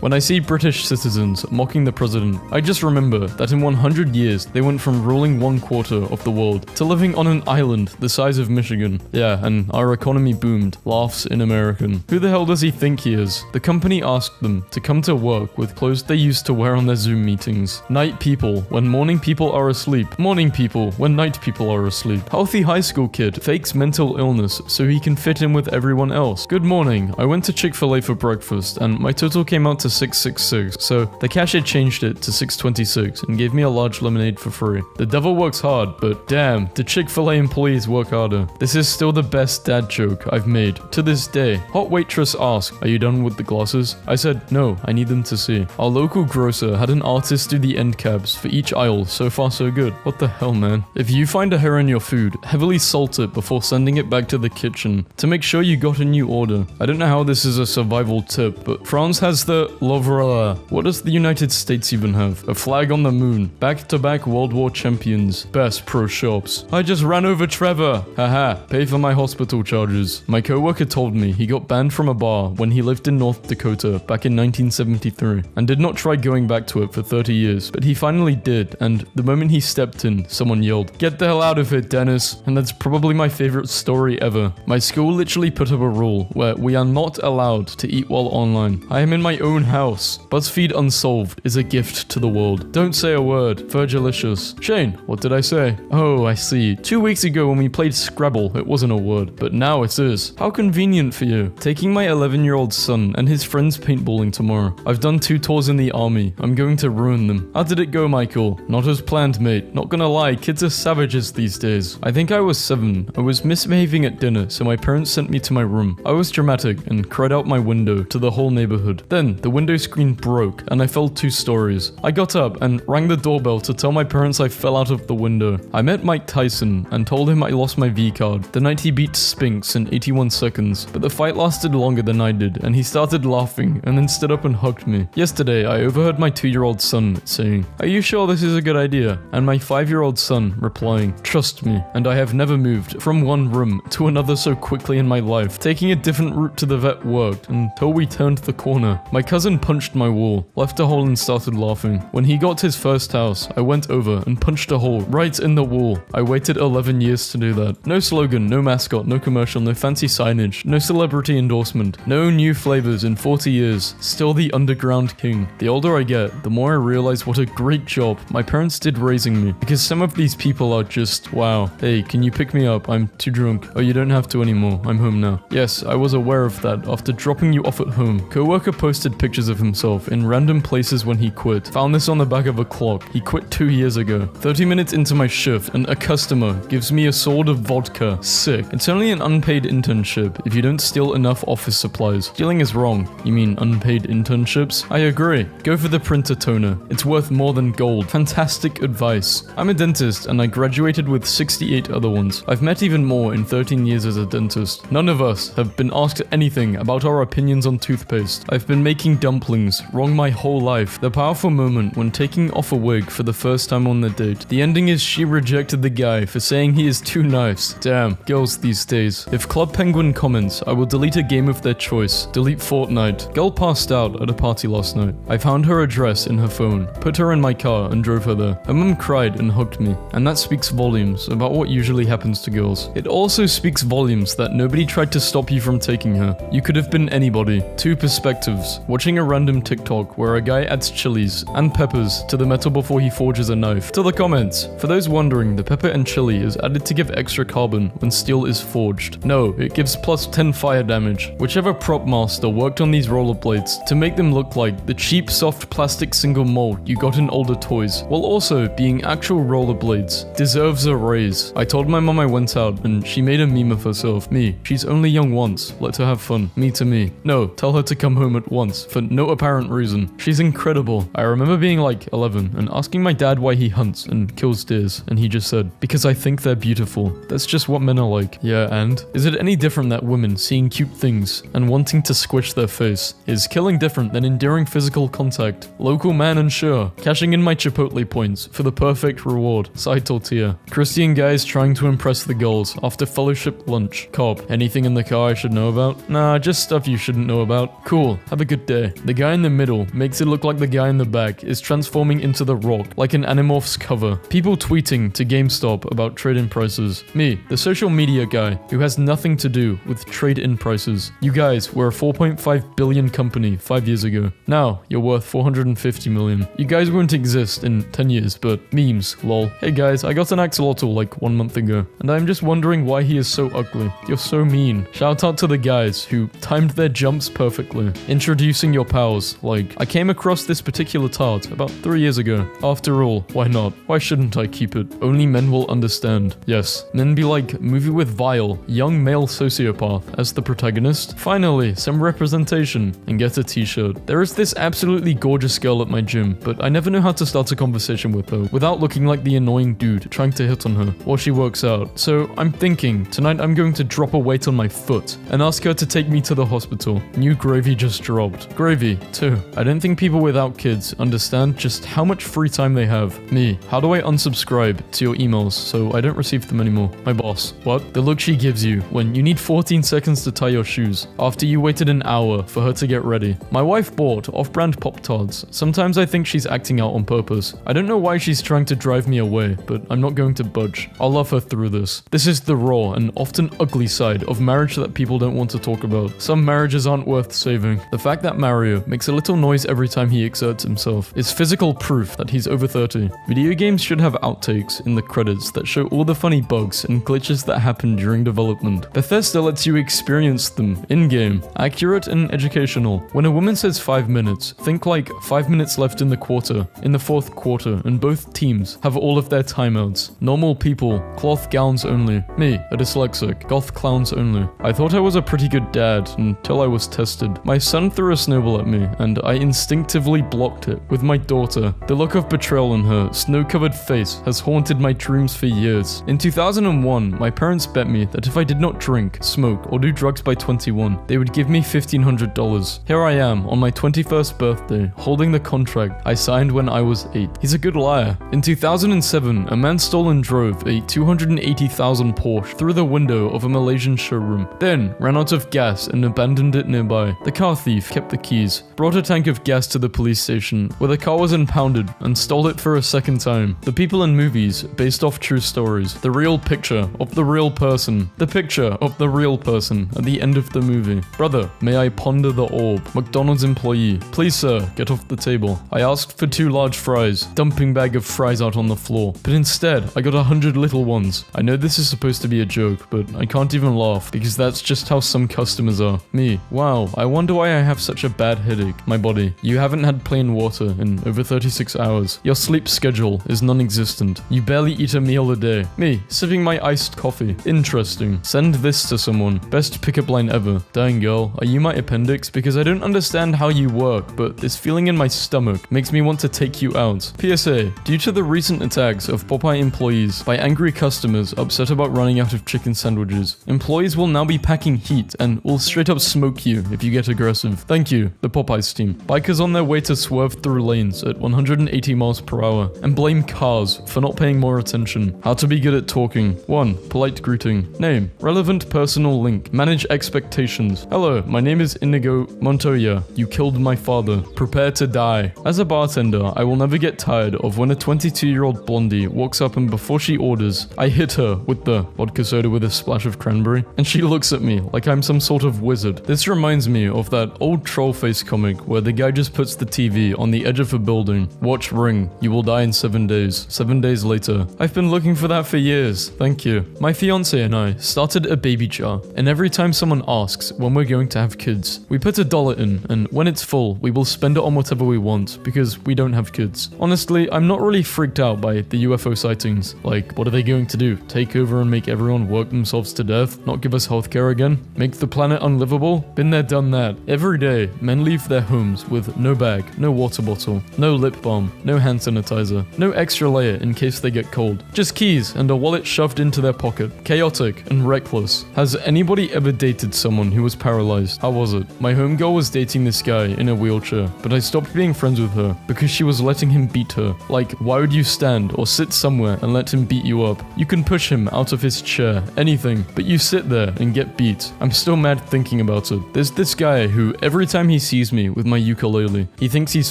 When I see British citizens mocking the president, I just remember that in 100 years, they went from ruling 1/4 of the world to living on an island the size of Michigan. Yeah, and our economy boomed. Laughs in American. Who the hell does he think he is? The company asked them to come to work with clothes they used to wear on their Zoom meetings. Night people when morning people are asleep. Morning people when night people are asleep. Healthy high school kid fakes mental illness so he can fit in with everyone else. Good morning. I went to Chick-fil-A for breakfast and my total came out to $6.66, so the cashier changed it to $6.26 and gave me a large lemonade for free. The devil works hard, but damn, the Chick-fil-A employees work harder. This is still the best dad joke I've made to this day. Hot waitress asked, "Are you done with the glasses?" I said, "No, I need them to see." Our local grocer had an artist do the end caps for each aisle. So far so good. What the hell, man? If you find a hair in your food, heavily salt it before sending it back to the kitchen to make sure you got a new order. I don't know how this is a survival tip, but France has the Louvre. What does the United States even have? A flag on the moon. Back-to-back World War champions. Best pro shops. I just ran over Trevor. Haha, pay for my hospital charges. My coworker told me he got banned from a bar when he lived in North Dakota back in 1973 and did not try going back to it for 30 years, but he finally did, and the moment he stepped in, someone yelled, "Get the hell out of here, Dennis!" And that's probably my favorite story ever. My school literally put up a rule where we are not allowed to eat while online. I am in my own house. BuzzFeed Unsolved is a gift to the world. Don't say a word. Virgilicious. Shane, what did I say? Oh, I see. 2 weeks ago when we played Scrabble, it wasn't a word, but now it is. How convenient for you. Taking my 11-year-old son and his friends paintballing tomorrow. I've done 2 tours in the army. I'm going to ruin them. How did it go, Michael? Not as planned, mate. Not gonna gonna lie, kids are savages these days. I think I was 7. I was misbehaving at dinner, so my parents sent me to my room. I was dramatic and cried out my window to the whole neighborhood. Then, the window screen broke and I fell 2 stories. I got up and rang the doorbell to tell my parents I fell out of the window. I met Mike Tyson and told him I lost my V-card the night he beat Spinks in 81 seconds, but the fight lasted longer than I did and he started laughing and then stood up and hugged me. Yesterday, I overheard my 2-year-old son saying, "Are you sure this is a good idea?" And my 5-year-old son replying, "Trust me." And I have never moved from one room to another so quickly in my life. Taking a different route to the vet worked until we turned the corner. My cousin punched my wall, left a hole and started laughing. When he got his first house, I went over and punched a hole right in the wall. I waited 11 years to do that. No slogan, no mascot, no commercial, no fancy signage, no celebrity endorsement, no new flavors in 40 years. Still the underground king. The older I get, the more I realize what a great job my parents did raising me. Because some of these people are just, wow. Hey, can you pick me up? I'm too drunk. Oh, you don't have to anymore. I'm home now. Yes, I was aware of that after dropping you off at home. Coworker posted pictures of himself in random places when he quit. Found this on the back of a clock. He quit 2 years ago. 30 minutes into my shift and a customer gives me a sword of vodka. Sick. It's only an unpaid internship if you don't steal enough office supplies. Stealing is wrong. You mean unpaid internships? I agree. Go for the printer toner. It's worth more than gold. Fantastic advice. I'm a dentist and I graduated with 68 other ones. I've met even more in 13 years as a dentist. None of us have been asked anything about our opinions on toothpaste. I've been making dumplings wrong my whole life. The powerful moment when taking off a wig for the first time on the date. The ending is she rejected the guy for saying he is too nice. Damn, girls these days. If Club Penguin comments, I will delete a game of their choice. Delete Fortnite. Girl passed out at a party last night. I found her address in her phone, put her in my car and drove her there. Her mum cried and hugged me, and that speaks volumes about what usually happens to girls. It also speaks volumes that nobody tried to stop you from taking her. You could have been anybody. 2 perspectives. Watching a random TikTok where a guy adds chilies and peppers to the metal before he forges a knife. To the comments. For those wondering, the pepper and chili is added to give extra carbon when steel is forged. No, it gives plus 10 fire damage. Whichever prop master worked on these rollerblades to make them look like the cheap soft plastic single mold you got in older toys, while also being actual rollerblades, deserves a raise. I told my mom I went out and she made a meme of herself. Me, she's only young once, let her have fun. Me to me. No, tell her to come home at once, for no apparent reason. She's incredible. I remember being like 11 and asking my dad why he hunts and kills deers, and he just said, "Because I think they're beautiful. That's just what men are like." Yeah, and? Is it any different that women seeing cute things and wanting to squish their face? Is killing different than enduring physical contact? Local man and sure. Cashing in my Chipotle points for the perfect reward. Side tortilla. Christian guys trying to impress the girls after fellowship lunch. Cop. Anything in the car I should know about? Nah, just stuff you shouldn't know about. Cool. Have a good day. The guy in the middle makes it look like the guy in the back is transforming into The Rock, like an Animorphs cover. People tweeting to GameStop about trade-in prices. Me, the social media guy who has nothing to do with trade-in prices. You guys were a 4.5 billion company 5 years ago. Now, you're worth 450 million. You guys won't exist in 10 years, but memes, lol. Hey guys, I got an axolotl like 1 month ago, and I'm just wondering why he is so ugly. You're so mean. Shout out to the guys who timed their jumps perfectly. Introducing your pals, like, I came across this particular tart about 3 years ago. After all, why not? Why shouldn't I keep it? Only men will understand. Yes. And then be like, movie with Vile, young male sociopath as the protagonist. Finally, some representation, and get a t-shirt. There is this absolutely gorgeous girl at my gym, but I never know how to start a conversation with her without looking like the annoying dude trying to hit on her while she works out. So I'm thinking, tonight I'm going to drop a weight on my foot and ask her to take me to the hospital. New gravy just dropped. Gravy, too. I don't think people without kids understand just how much free time they have. Me, how do I unsubscribe to your emails so I don't receive them anymore? My boss, what? The look she gives you when you need 14 seconds to tie your shoes after you waited an hour for her to get ready. My wife bought off-brand Pop-Tarts. Sometimes I think she's acting out on purpose. I don't know why she's trying to drive me away, but I'm not going to budge. I'll love her through this. This is the raw and often ugly side of marriage that people don't want to talk about. Some marriages aren't worth saving. The fact that Mario makes a little noise every time he exerts himself is physical proof that he's over 30. Video games should have outtakes in the credits that show all the funny bugs and glitches that happen during development. Bethesda lets you experience them in-game, accurate and educational. When a woman says 5 minutes, think like 5 minutes left in the quarter, in the fourth quarter, and both teams have all of their timeouts. Normal people, cloth gowns only. Me, a dyslexic, goth clowns only. I thought I was a pretty good dad until I was tested. My son threw a snowball at me, and I instinctively blocked it. With my daughter, the look of betrayal in her snow-covered face has haunted my dreams for years. In 2001, my parents bet me that if I did not drink, smoke, or do drugs by 21, they would give me $1,500. Here I am, on my 21st birthday, holding the contract I signed when I was 8. He's a good liar. In 2007, a man stole and drove a 280,000 Porsche through the window of a Malaysian showroom, then ran out of gas and abandoned it nearby. The car thief kept the keys, brought a tank of gas to the police station, where the car was impounded, and stole it for a second time. The people in movies, based off true stories. The real picture of the real person. The picture of the real person at the end of the movie. Brother, may I ponder the orb? McDonald's employee. Please sir, get off the table. I asked for 2 large fries, dumping bag of fries out on the floor. But instead, I got 100 little ones. I know this is supposed to be a joke, but I can't even laugh because that's just how some customers are. Me, wow, I wonder why I have such a bad headache. My body, you haven't had plain water in over 36 hours. Your sleep schedule is non-existent. You barely eat a meal a day. Me, sipping my iced coffee. Interesting. Send this to someone. Best pickup line ever. Dying girl, are you my appendix? Because I don't understand how you work, but this feeling in my stomach makes me want to take you out. PSA, due to the recent attacks of Popeye employees by angry customers upset about running out of chicken sandwiches, employees will now be packing heat and will straight up smoke you if you get aggressive. Thank you, the Popeyes team. Bikers on their way to swerve through lanes at 180 miles per hour and blame cars for not paying more attention. How to be good at talking. 1. Polite greeting. Name. Relevant personal link. Manage expectations. Hello, my name is Inigo Montoya. You killed my father. Prepare to die. As a bartender, I will never get tired of when a 22-year-old blondie walks up and before she orders, I hit her with the vodka soda with a splash of cranberry, and she looks at me like I'm some sort of wizard. This reminds me of that old Trollface comic where the guy just puts the TV on the edge of a building. Watch Ring. You will die in 7 days. 7 days later. I've been looking for that for years. Thank you. My fiance and I started a baby jar, and every time someone asks when we're going to have kids, we put $1 in, and when it's full, we will spend it on whatever we want because we don't have kids. Honestly, I'm not really freaked out by the UFO sightings. Like, what are they going to do? Take over and make everyone work themselves to death? Not give us healthcare again? Make the planet unlivable? Been there, done that. Every day, men leave their homes with no bag, no water bottle, no lip balm, no hand sanitizer, no extra layer in case they get cold. Just keys and a wallet shoved into their pocket. Chaotic and reckless. Has anybody ever dated someone who was paralyzed? How was it? My homegirl was dating this guy in a wheelchair, but I stopped being friends with her because she was letting him beat her. Like, why would you stand or sit somewhere and let him beat you up? You can push him out of his chair, anything, but you sit there and get beat. I'm still mad thinking about it. There's this guy who, every time he sees me with my ukulele, he thinks he's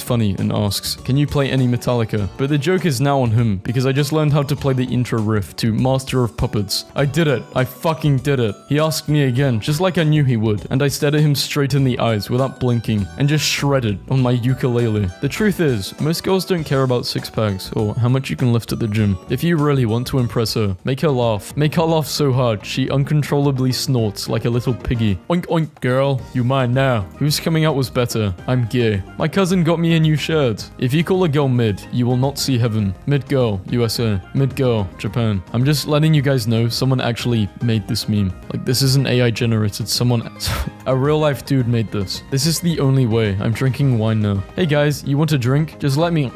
funny and asks, can you play any Metallica? But the joke is now on him because I just learned how to play the intro riff to Master of Puppets. I did it. I fucking did it. He asked me again, just like I knew he would, and I stared at him straight in the eyes without blinking and just shredded on my ukulele. The truth is, most girls don't care about six-packs or how much you can lift at the gym. If you really want to impress her, make her laugh. Make her laugh so hard she uncontrollably snorts like a little piggy. Oink oink, girl, you mine now. Whose coming out was better? I'm gay. My cousin got me a new shirt. If you call a girl mid, you will not see heaven. Mid girl, USA. Mid girl, Japan. I'm just letting you guys know someone actually made this meme. Like, this isn't AI generated. Someone, a real life dude made this. This is the only way. I'm drinking wine now. Hey guys, you want a drink? Just let me,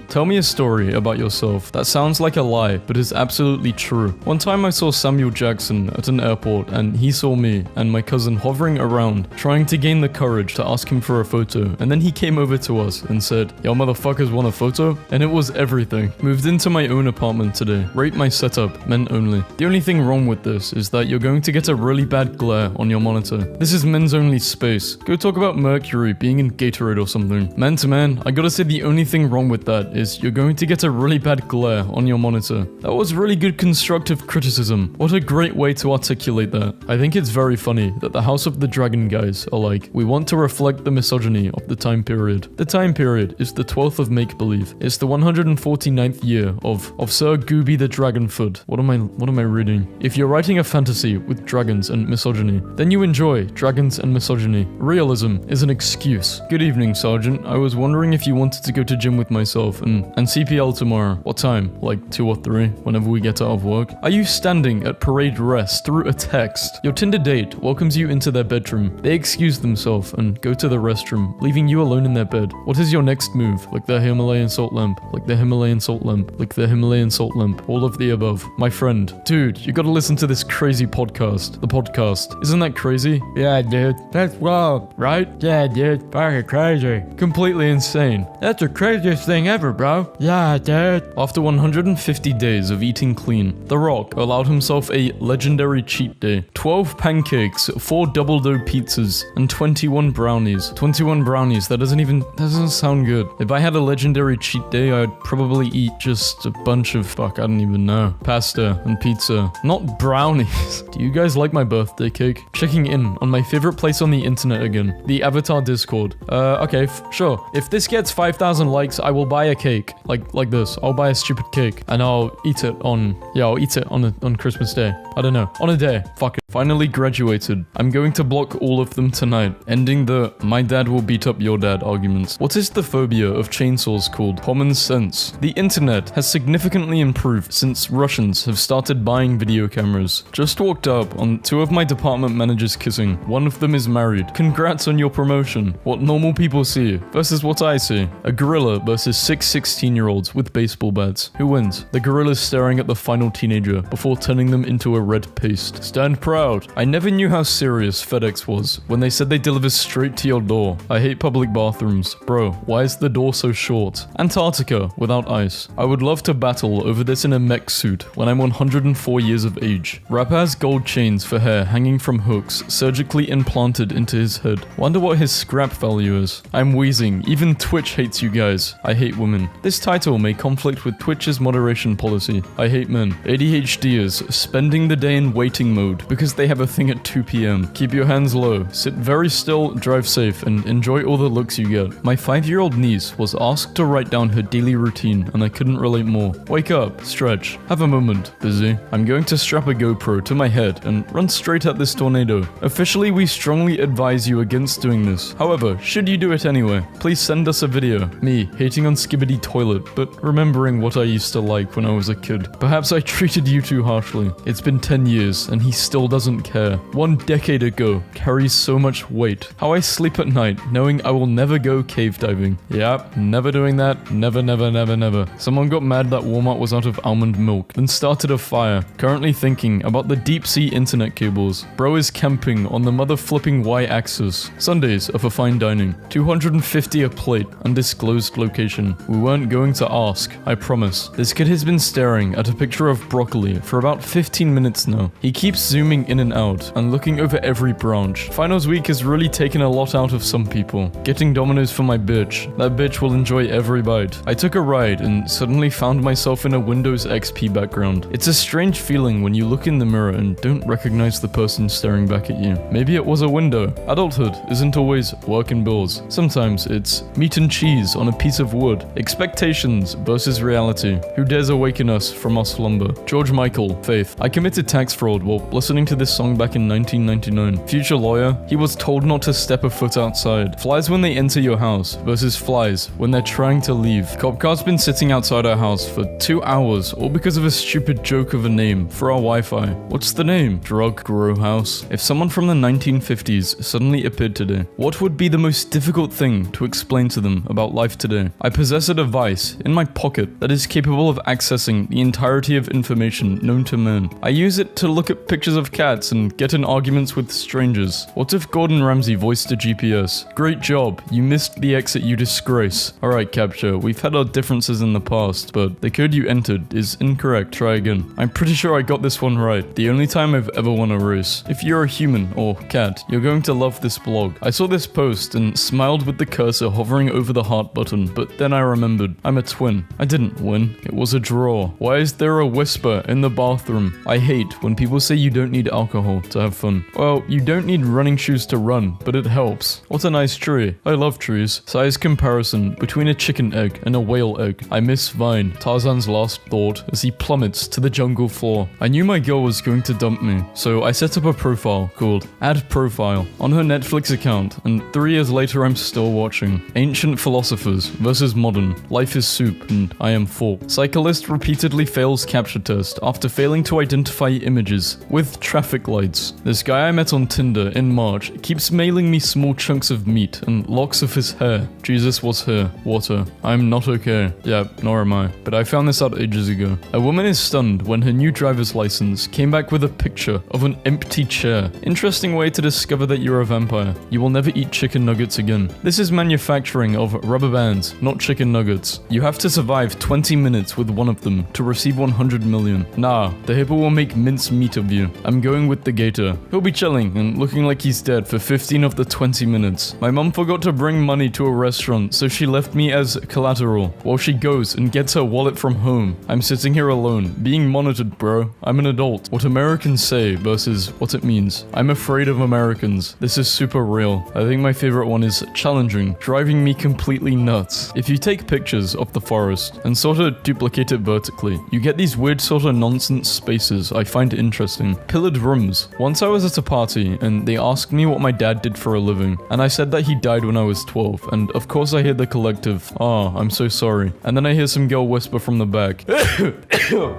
tell me a story about yourself. That sounds like a lie, but is absolutely true. One time I saw Samuel Jackson at an airport and he saw me and my cousin hovering around, trying to gain the courage to ask him for a photo. And then he came over to us and said, y'all motherfuckers want a photo? And it was everything. Moved into my own apartment today. Rate my setup, men only. The only thing wrong with this is that you're going to get a really bad glare on your monitor. This is men's only space. Go talk about Mercury being in Gatorade or something. Man to man, I gotta say the only thing wrong with that is you're going to get a really bad glare on your monitor. That was really good constructive criticism. What a great way to articulate that. I think it's very funny that the House of the Dragon guys are like, we want to reflect the misogyny of the time period. The time period is the 12th of make-believe. It's the 149th year of Sir Gooby the Dragonfoot. What am I reading? If you're writing a fantasy with dragons and misogyny, then you enjoy Dragons violence and misogyny. Realism is an excuse. Good evening, Sergeant. I was wondering if you wanted to go to gym with myself and CPL tomorrow. What time? Like 2 or 3, whenever we get out of work. Are you standing at parade rest through a text? Your Tinder date welcomes you into their bedroom. They excuse themselves and go to the restroom, leaving you alone in their bed. What is your next move? Lick the Himalayan salt lamp. Lick the Himalayan salt lamp. Lick the Himalayan salt lamp. All of the above. My friend. Dude, you gotta listen to this crazy podcast. The podcast. Isn't that crazy? Yeah, dude. That's wild. Right? Yeah, dude. Fucking crazy. Completely insane. That's the craziest thing ever, bro. Yeah, dude. After 150 days of eating clean, The Rock allowed himself a legendary cheat day. 12 pancakes, 4 double dough pizzas, and 21 brownies. 21 brownies, that doesn't sound good. If I had a legendary cheat day, I'd probably eat just a bunch of, I don't even know, pasta and pizza. Not brownies. Do you guys like my birthday cake? Checking in on my favorite place on the internet again, the Avatar Discord. Okay, sure. If this gets 5,000 likes, I will buy a cake. Like this. I'll buy a stupid cake and I'll eat it on Christmas Day. I don't know. On a day. Fuck it. Finally graduated. I'm going to block all of them tonight, ending the my dad will beat up your dad arguments. What is the phobia of chainsaws called? Common sense. The internet has significantly improved since Russians have started buying video cameras. Just walked up on 2 of my department managers kissing. One of them is married. Congrats on your promotion. What normal people see versus what I see. A gorilla versus 6 16-year-olds with baseball bats. Who wins? The gorilla's staring at the final teenager before turning them into a red paste. Stand proud. I never knew how serious FedEx was when they said they deliver straight to your door. I hate public bathrooms. Bro, why is the door so short? Antarctica without ice. I would love to battle over this in a mech suit when I'm 104 years of age. Rap has gold chains for hair hanging from hooks surgically implanted into his head. Wonder what his scrap value is. I'm wheezing. Even Twitch hates you guys. I hate women. This title may conflict with Twitch's moderation policy. I hate men. ADHDers spending the day in waiting mode because they have a thing at 2 p.m. Keep your hands low, sit very still, drive safe, and enjoy all the looks you get. My 5-year-old niece was asked to write down her daily routine and I couldn't relate more. Wake up, stretch, have a moment, busy. I'm going to strap a GoPro to my head and run straight at this tornado. Officially, we strongly advise you against doing this. However, should you do it anyway, please send us a video. Me, hating on Skibidi Toilet, but remembering what I used to like when I was a kid. Perhaps I treated you too harshly. It's been 10 years and he still doesn't care. 1 decade ago carries so much weight. How I sleep at night knowing I will never go cave diving. Yep, never doing that. Never, never, never, never. Someone got mad that Walmart was out of almond milk, then started a fire. Currently thinking about the deep sea internet cables. Bro is camping on the mother flipping y-axis. Sundays are for fine dining. 250 a plate, undisclosed location. We weren't going to ask, I promise. This kid has been staring at a picture of broccoli for about 15 minutes now. He keeps zooming in and out and looking over every branch. Finals week has really taken a lot out of some people. Getting Domino's for my bitch. That bitch will enjoy every bite. I took a ride and suddenly found myself in a Windows XP background. It's a strange feeling when you look in the mirror and don't recognize the person staring back at you. Maybe it was a window. Adulthood isn't always work and bills. Sometimes it's meat and cheese on a piece of wood. Expectations versus reality. Who dares awaken us from our slumber? George Michael, Faith. I committed tax fraud while listening to this song back in 1999. Future lawyer, he was told not to step a foot outside. Flies when they enter your house versus flies when they're trying to leave. Cop car's been sitting outside our house for 2 hours, all because of a stupid joke of a name for our Wi-Fi. What's the name? Drug Grow House. If someone from the 1950s suddenly appeared today, what would be the most difficult thing to explain to them about life today? I possess a device in my pocket that is capable of accessing the entirety of information known to man. I use it to look at pictures of cats and get in arguments with strangers. What if Gordon Ramsay voiced a GPS? Great job, you missed the exit, you disgrace. Alright, Capture, we've had our differences in the past, but the code you entered is incorrect. Try again. I'm pretty sure I got this one right. The only time I've ever won a race. If you're a human or cat, you're going to love this blog. I saw this post and smiled with the cursor hovering over the heart button, but then I remembered I'm a twin. I didn't win. It was a draw. Why is there a whisper in the bathroom? I hate when people say you don't need alcohol to have fun. Well, you don't need running shoes to run, but it helps. What a nice tree. I love trees. Size comparison between a chicken egg and a whale egg. I miss Vine, Tarzan's last thought as he plummets to the jungle floor. I knew my girl was going to dump me, so I set up a profile called Add Profile on her Netflix account, and 3 years later I'm still watching. Ancient philosophers versus modern. Life is soup, and I am full. Cyclist repeatedly fails capture test after failing to identify images with traffic lights. This guy I met on Tinder in March keeps mailing me small chunks of meat and locks of his hair. Jesus was here. Water. I'm not okay. Yeah, nor am I. But I found this out ages ago. A woman is stunned when her new driver's license came back with a picture of an empty chair. Interesting way to discover that you're a vampire. You will never eat chicken nuggets again. This is manufacturing of rubber bands, not chicken nuggets. You have to survive 20 minutes with one of them to receive 100 million. Nah, the hippo will make mince meat of you. I'm going with the gator. He'll be chilling and looking like he's dead for 15 of the 20 minutes. My mum forgot to bring money to a restaurant, so she left me as collateral while she goes and gets her wallet from home. I'm sitting here alone, being monitored, bro. I'm an adult. What Americans say versus what it means. I'm afraid of Americans. This is super real. I think my favorite one is challenging, driving me completely nuts. If you take pictures of the forest and sort of duplicate it vertically, you get these weird sort of nonsense spaces I find interesting. Pillared rooms. Once I was at a party and they asked me what my dad did for a living, and I said that he died when I was 12, and of course I hear the collective, "Oh, I'm so sorry." And then I hear some girl whisper from the back,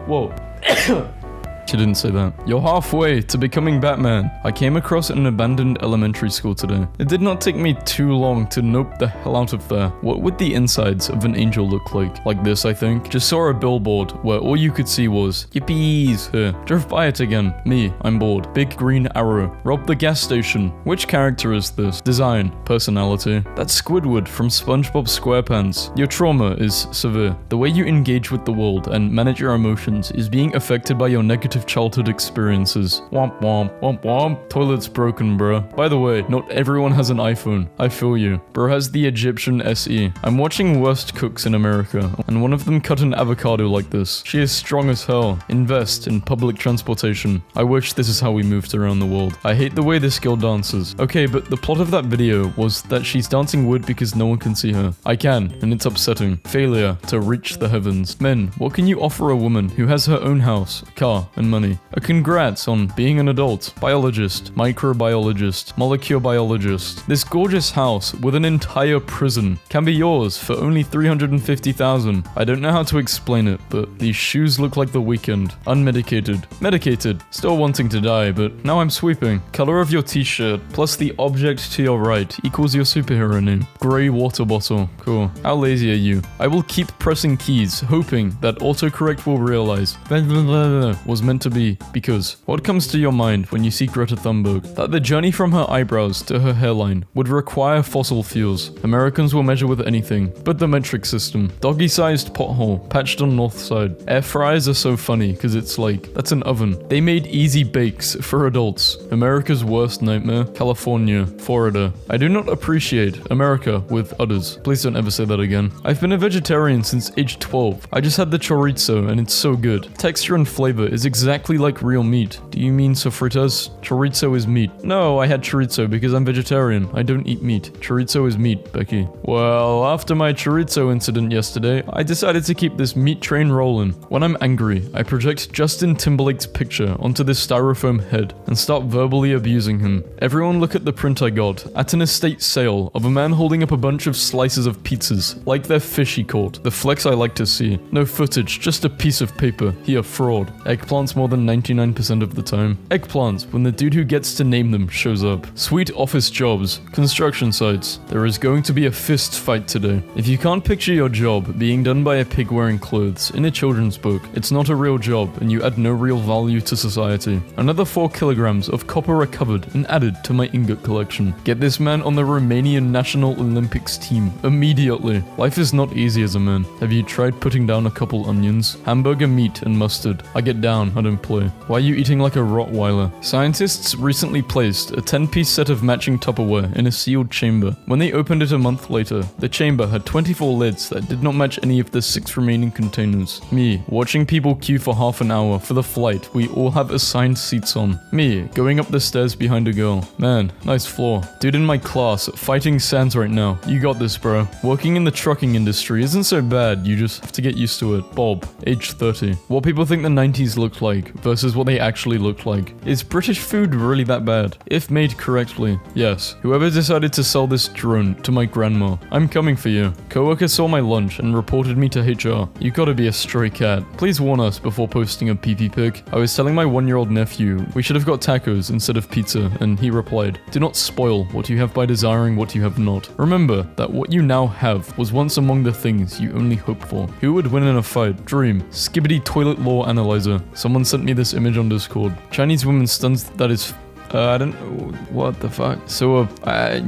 "Whoa." She didn't say that. You're halfway to becoming Batman. I came across an abandoned elementary school today. It did not take me too long to nope the hell out of there. What would the insides of an angel look like? Like this, I think. Just saw a billboard where all you could see was, yippies, here. Drove by it again. Me, I'm bored. Big green arrow. Rob the gas station. Which character is this? Design. Personality. That's Squidward from SpongeBob SquarePants. Your trauma is severe. The way you engage with the world and manage your emotions is being affected by your negative childhood experiences. Womp womp, womp womp. Toilet's broken, bro. By the way, not everyone has an iPhone. I feel you. Bro has the Egyptian SE. I'm watching Worst Cooks in America, and one of them cut an avocado like this. She is strong as hell. Invest in public transportation. I wish this is how we moved around the world. I hate the way this girl dances. Okay, but the plot of that video was that she's dancing wood because no one can see her. I can, and it's upsetting. Failure to reach the heavens. Men, what can you offer a woman who has her own house, car, and money? A congrats on being an adult. Biologist, microbiologist, molecular biologist. This gorgeous house with an entire prison can be yours for only 350,000. I don't know how to explain it, but these shoes look like The Weeknd. Unmedicated. Medicated. Still wanting to die, but now I'm sweeping. Color of your t-shirt plus the object to your right equals your superhero name. Gray water bottle. Cool. How lazy are you? I will keep pressing keys, hoping that autocorrect will realize was meant to be, because what comes to your mind when you see Greta Thunberg? That the journey from her eyebrows to her hairline would require fossil fuels. Americans will measure with anything but the metric system. Doggy-sized pothole patched on north side. Air fryers are so funny because it's like, that's an oven. They made easy bakes for adults. America's worst nightmare. California, Florida. I do not appreciate America with others. Please don't ever say that again. I've been a vegetarian since age 12. I just had the chorizo and it's so good. Texture and flavor is exactly like real meat. Do you mean sofritas? Chorizo is meat. No, I had chorizo because I'm vegetarian. I don't eat meat. Chorizo is meat, Becky. Well, after my chorizo incident yesterday, I decided to keep this meat train rolling. When I'm angry, I project Justin Timberlake's picture onto this styrofoam head and start verbally abusing him. Everyone look at the print I got at an estate sale of a man holding up a bunch of slices of pizzas, like they're fish he caught. The flex I like to see. No footage, just a piece of paper. Here, fraud. Eggplants more than 99% of the time. Eggplants when the dude who gets to name them shows up. Sweet office jobs. Construction sites. There is going to be a fist fight today. If you can't picture your job being done by a pig wearing clothes in a children's book, it's not a real job and you add no real value to society. Another 4 kilograms of copper recovered and added to my ingot collection. Get this man on the Romanian National Olympics team immediately. Life is not easy as a man. Have you tried putting down a couple onions? Hamburger meat and mustard. I get down, I don't play. Why are you eating like a Rottweiler? Scientists recently placed a 10-piece set of matching Tupperware in a sealed chamber. When they opened it a month later, the chamber had 24 lids that did not match any of the 6 remaining containers. Me, watching people queue for half an hour for the flight we all have assigned seats on. Me, going up the stairs behind a girl. Man, nice floor. Dude in my class, fighting sands right now. You got this, bro. Working in the trucking industry isn't so bad, you just have to get used to it. Bob, age 30. What people think the 90s looked like versus what they actually looked like. Is British food really that bad? If made correctly, yes. Whoever decided to sell this drone to my grandma, I'm coming for you. Coworker saw my lunch and reported me to HR. You gotta be a stray cat. Please warn us before posting a pee-pee pic. I was telling my 1-year-old nephew we should have got tacos instead of pizza, and he replied, do not spoil what you have by desiring what you have not. Remember that what you now have was once among the things you only hoped for. Who would win in a fight? Dream. Skibbity toilet law analyzer. Someone sent me this image on Discord. Chinese woman stuns that is... I don't know. What the fuck? So,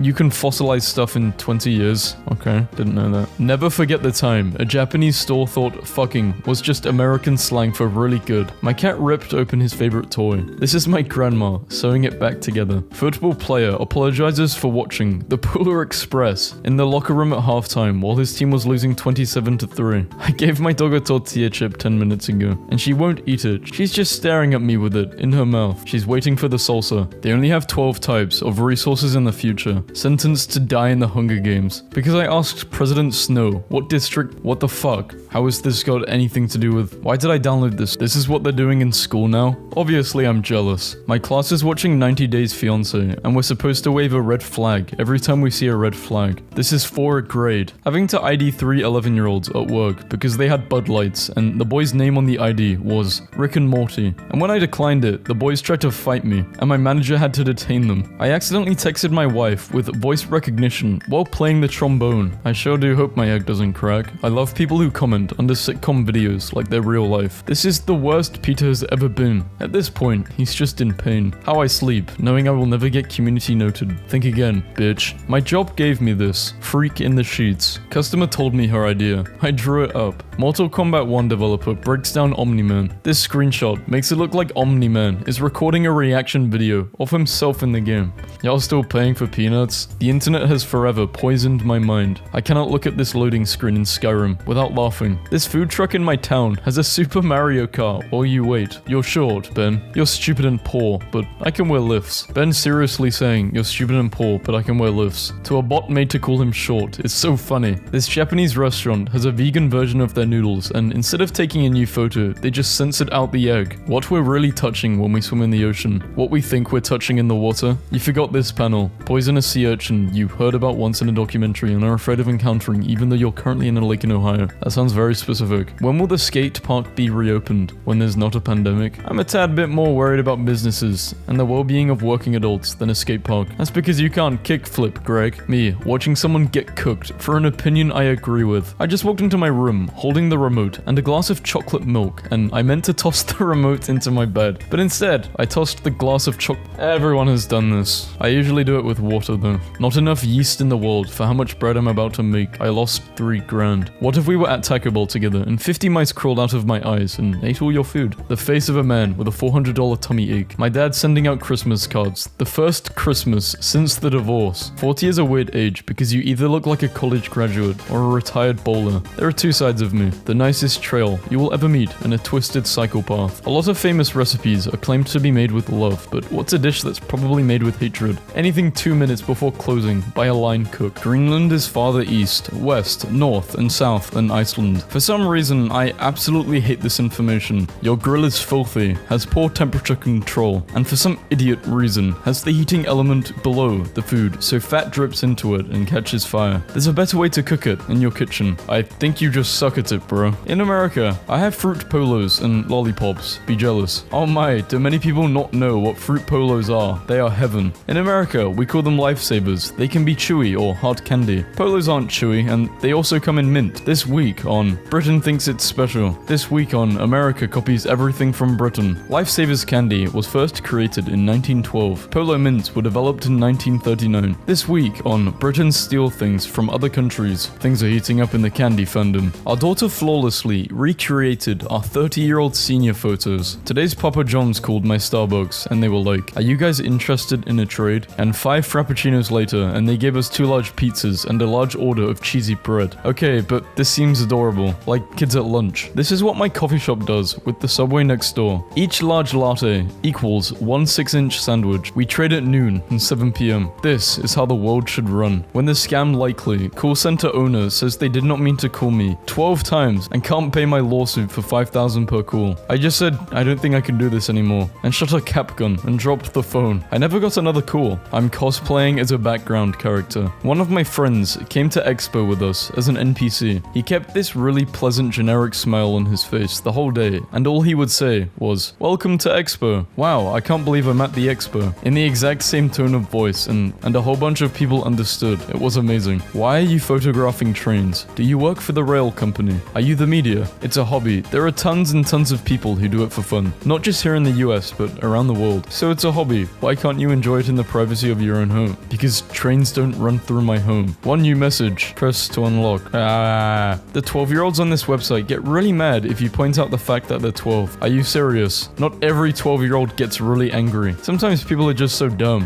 you can fossilize stuff in 20 years. Okay, didn't know that. Never forget the time a Japanese store thought fucking was just American slang for really good. My cat ripped open his favorite toy. This is my grandma sewing it back together. Football player apologizes for watching the Polar Express in the locker room at halftime while his team was losing 27-3. I gave my dog a tortilla chip 10 minutes ago, and she won't eat it. She's just staring at me with it in her mouth. She's waiting for the salsa. They only have 12 types of resources in the future, sentenced to die in the Hunger Games. Because I asked President Snow, what district, what the fuck? How has this got anything to do with, why did I download this? This is what they're doing in school now? Obviously I'm jealous. My class is watching 90 Days Fiancé, and we're supposed to wave a red flag every time we see a red flag. This is for a grade. Having to ID 3 11-year-olds at work because they had Bud Lights, and the boy's name on the ID was Rick and Morty. And when I declined it, the boys tried to fight me, and my manager had to detain them. I accidentally texted my wife with voice recognition while playing the trombone. I sure do hope my egg doesn't crack. I love people who comment under sitcom videos like they're real life. This is the worst Peter has ever been. At this point, he's just in pain. How I sleep, knowing I will never get community noted. Think again, bitch. My job gave me this. Freak in the sheets. Customer told me her idea. I drew it up. Mortal Kombat 1 developer breaks down Omni-Man. This screenshot makes it look like Omni-Man is recording a reaction video of himself in the game. Y'all still paying for peanuts? The internet has forever poisoned my mind. I cannot look at this loading screen in Skyrim without laughing. This food truck in my town has a Super Mario Kart while you wait. You're short, Ben. You're stupid and poor, but I can wear lifts. Ben seriously saying, you're stupid and poor, but I can wear lifts. To a bot made to call him short. It's so funny. This Japanese restaurant has a vegan version of their noodles, and instead of taking a new photo, they just censored out the egg. What we're really touching when we swim in the ocean. What we think we're touching in the water. You forgot this panel. Poisonous sea urchin you heard about once in a documentary and are afraid of encountering even though you're currently in a lake in Ohio. That sounds very specific. When will the skate park be reopened? When there's not a pandemic? I'm a tad bit more worried about businesses and the well-being of working adults than a skate park. That's because you can't kickflip, Greg. Me, watching someone get cooked for an opinion I agree with. I just walked into my room holding the remote and a glass of chocolate milk, and I meant to toss the remote into my bed. But instead, I tossed the glass of chocolate. Everyone has done this. I usually do it with water though. Not enough yeast in the world for how much bread I'm about to make. I lost 3 grand. What if we were at Taco Bell together and 50 mice crawled out of my eyes and ate all your food? The face of a man with a $400 tummy ache. My dad sending out Christmas cards. The first Christmas since the divorce. 40 is a weird age because you either look like a college graduate or a retired bowler. There are 2 sides of me. The nicest trail you will ever meet and a twisted psychopath. A lot of famous recipes are claimed to be made with love, but what's a dish that's probably made with hatred? Anything 2 minutes before closing by a line cook. Greenland is farther east, west, north, and south than Iceland. For some reason, I absolutely hate this information. Your grill is filthy, has poor temperature control, and for some idiot reason, has the heating element below the food, so fat drips into it and catches fire. There's a better way to cook it in your kitchen. I think you just suck at it, bro. In America, I have fruit polos and lollipops. Be jealous. Oh my, do many people not know what fruit polos Polos are. They are heaven. In America, we call them lifesavers. They can be chewy or hard candy. Polos aren't chewy, and they also come in mint. This week on Britain Thinks It's Special. This week on America Copies Everything from Britain. Lifesavers candy was first created in 1912. Polo mints were developed in 1939. This week on Britain Steal Things from Other Countries. Things are heating up in the candy fandom. Our daughter flawlessly recreated our 30-year-old senior photos. Today's Papa John's called my Starbucks, and they were like, "Are you guys interested in a trade?" And 5 frappuccinos later, and they gave us 2 large pizzas and a large order of cheesy bread. Okay, but this seems adorable, like kids at lunch. This is what my coffee shop does with the Subway next door. Each large latte equals 1 6-inch sandwich. We trade at noon and 7 p.m. This is how the world should run. When the scam likely call center owner says they did not mean to call me 12 times and can't pay my lawsuit for $5,000 per call, I just said, I don't think I can do this anymore, and shot a cap gun and dropped the phone. I never got another call. I'm cosplaying as a background character. One of my friends came to Expo with us as an NPC. He kept this really pleasant generic smile on his face the whole day, and all he would say was, "Welcome to Expo. Wow, I can't believe I'm at the Expo," in the exact same tone of voice, and a whole bunch of people understood. It was amazing. Why are you photographing trains? Do you work for the rail company? Are you the media? It's a hobby. There are tons and tons of people who do it for fun. Not just here in the US, but around the world. So it's a hobby. Why can't you enjoy it in the privacy of your own home? Because trains don't run through my home. One new message. Press to unlock. The 12-year-olds on this website get really mad if you point out the fact that they're 12. Are you serious? Not every 12-year-old gets really angry. Sometimes people are just so dumb.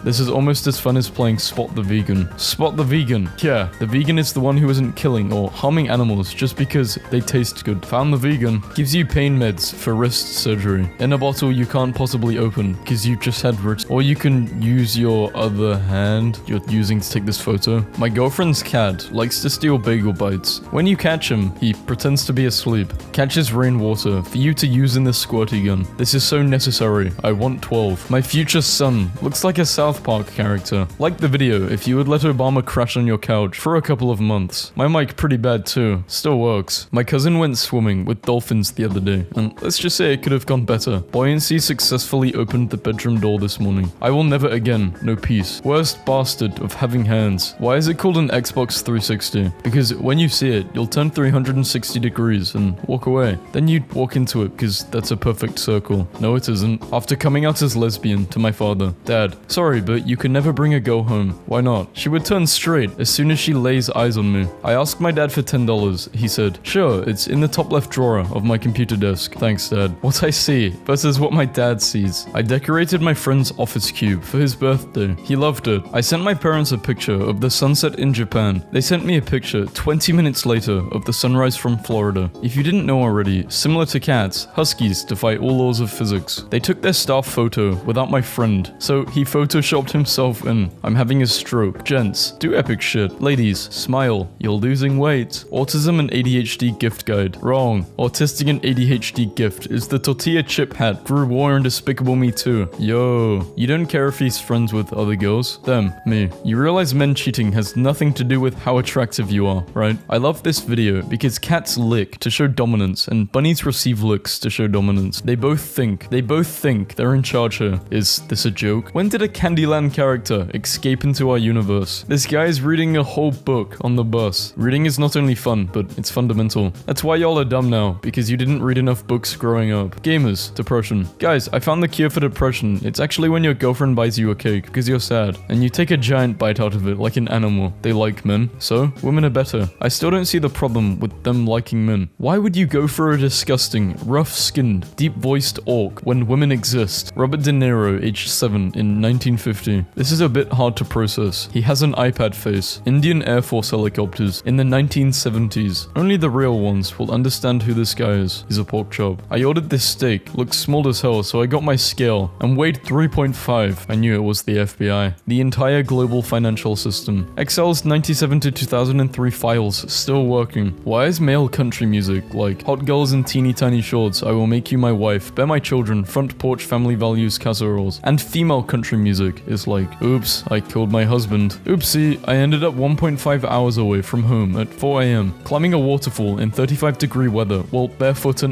This is almost as fun as playing Spot the Vegan. Spot the Vegan. Yeah, the vegan is the one who isn't killing or harming animals just because they taste good. Found the vegan. Gives you pain meds for wrist surgery. In a bottle you can't possibly open because you just had wrist. Or you can use your other hand you're using to take this photo. My girlfriend's cat likes to steal bagel bites. When you catch him, he pretends to be asleep. Catches rainwater for you to use in the squirty gun. This is so necessary. I want 12. My future son looks like a South Park character. Like the video if you would let Obama crash on your couch for a couple of months. My mic pretty bad too. Still works. My cousin went swimming with dolphins the other day, and let's just say it could have gone better. Buoyancy successfully opened the bedroom door this morning. I will never again know peace. Worst bastard of having hands. Why is it called an Xbox 360? Because when you see it, you'll turn 360 degrees and walk away. Then you'd walk into it because that's a perfect circle. No, it isn't. After coming out as lesbian to my father. Dad, sorry, but you can never bring a girl home. Why not? She would turn straight as soon as she lays eyes on me. I asked my dad for $10. He said, "Sure, it's in the top left drawer of my computer desk." Thanks, Dad. What I see versus what my dad sees. I decorated my friend's office cube for his birthday. He loved it. I sent my parents a picture of the sunset in Japan. They sent me a picture 20 minutes later of the sunrise from Florida. If you didn't know already, similar to cats, huskies defy all laws of physics. They took their staff photo without my friend, so he photoshopped himself in. I'm having a stroke. Gents, do epic shit. Ladies, smile. You're losing weight. Autism and ADHD gift guide. Wrong. Autistic and ADHD gift is the tortilla chip hat Drew wore in Despicable Me 2. Yo. You don't care if he's friends with other girls? Them. Me. You realize men cheating has nothing to do with how attractive you are, right? I love this video because cats lick to show dominance and bunnies receive licks to show dominance. They both think they're in charge here. Is this a joke? When did a Candyland character escape into our universe? This guy is reading a whole book on the bus. Reading is not only fun, but it's fundamental. That's why y'all are dumb now, because you didn't read enough books growing up. Gamers, depression. Guys, I found the cure for depression. It's actually when your girlfriend buys you a cake because you're sad, and you take a giant bite out of it like an animal. They like men, so women are better. I still don't see the problem with them liking men. Why would you go for a disgusting, rough-skinned, deep-voiced orc when women exist? Robert De Niro, age 7, in 1950. This is a bit hard to process. He has an iPad face. Indian Air Force helicopters in the 1970s. Only the real ones will understand who this guy is. He's a pork chop. I ordered this steak. Looks small as hell, so I got my scale and weighed 3.5. I knew it was the FBI. The entire global financial system. Excel's 97 to 2003 files still working. Why is male country music like hot girls in teeny tiny shorts, I will make you my wife, bear my children, front porch family values casseroles, and female country music is like, oops, I killed my husband. Oopsie, I ended up 1.5 hours away from home at 4 a.m. climbing a waterfall in 35-degree weather while barefoot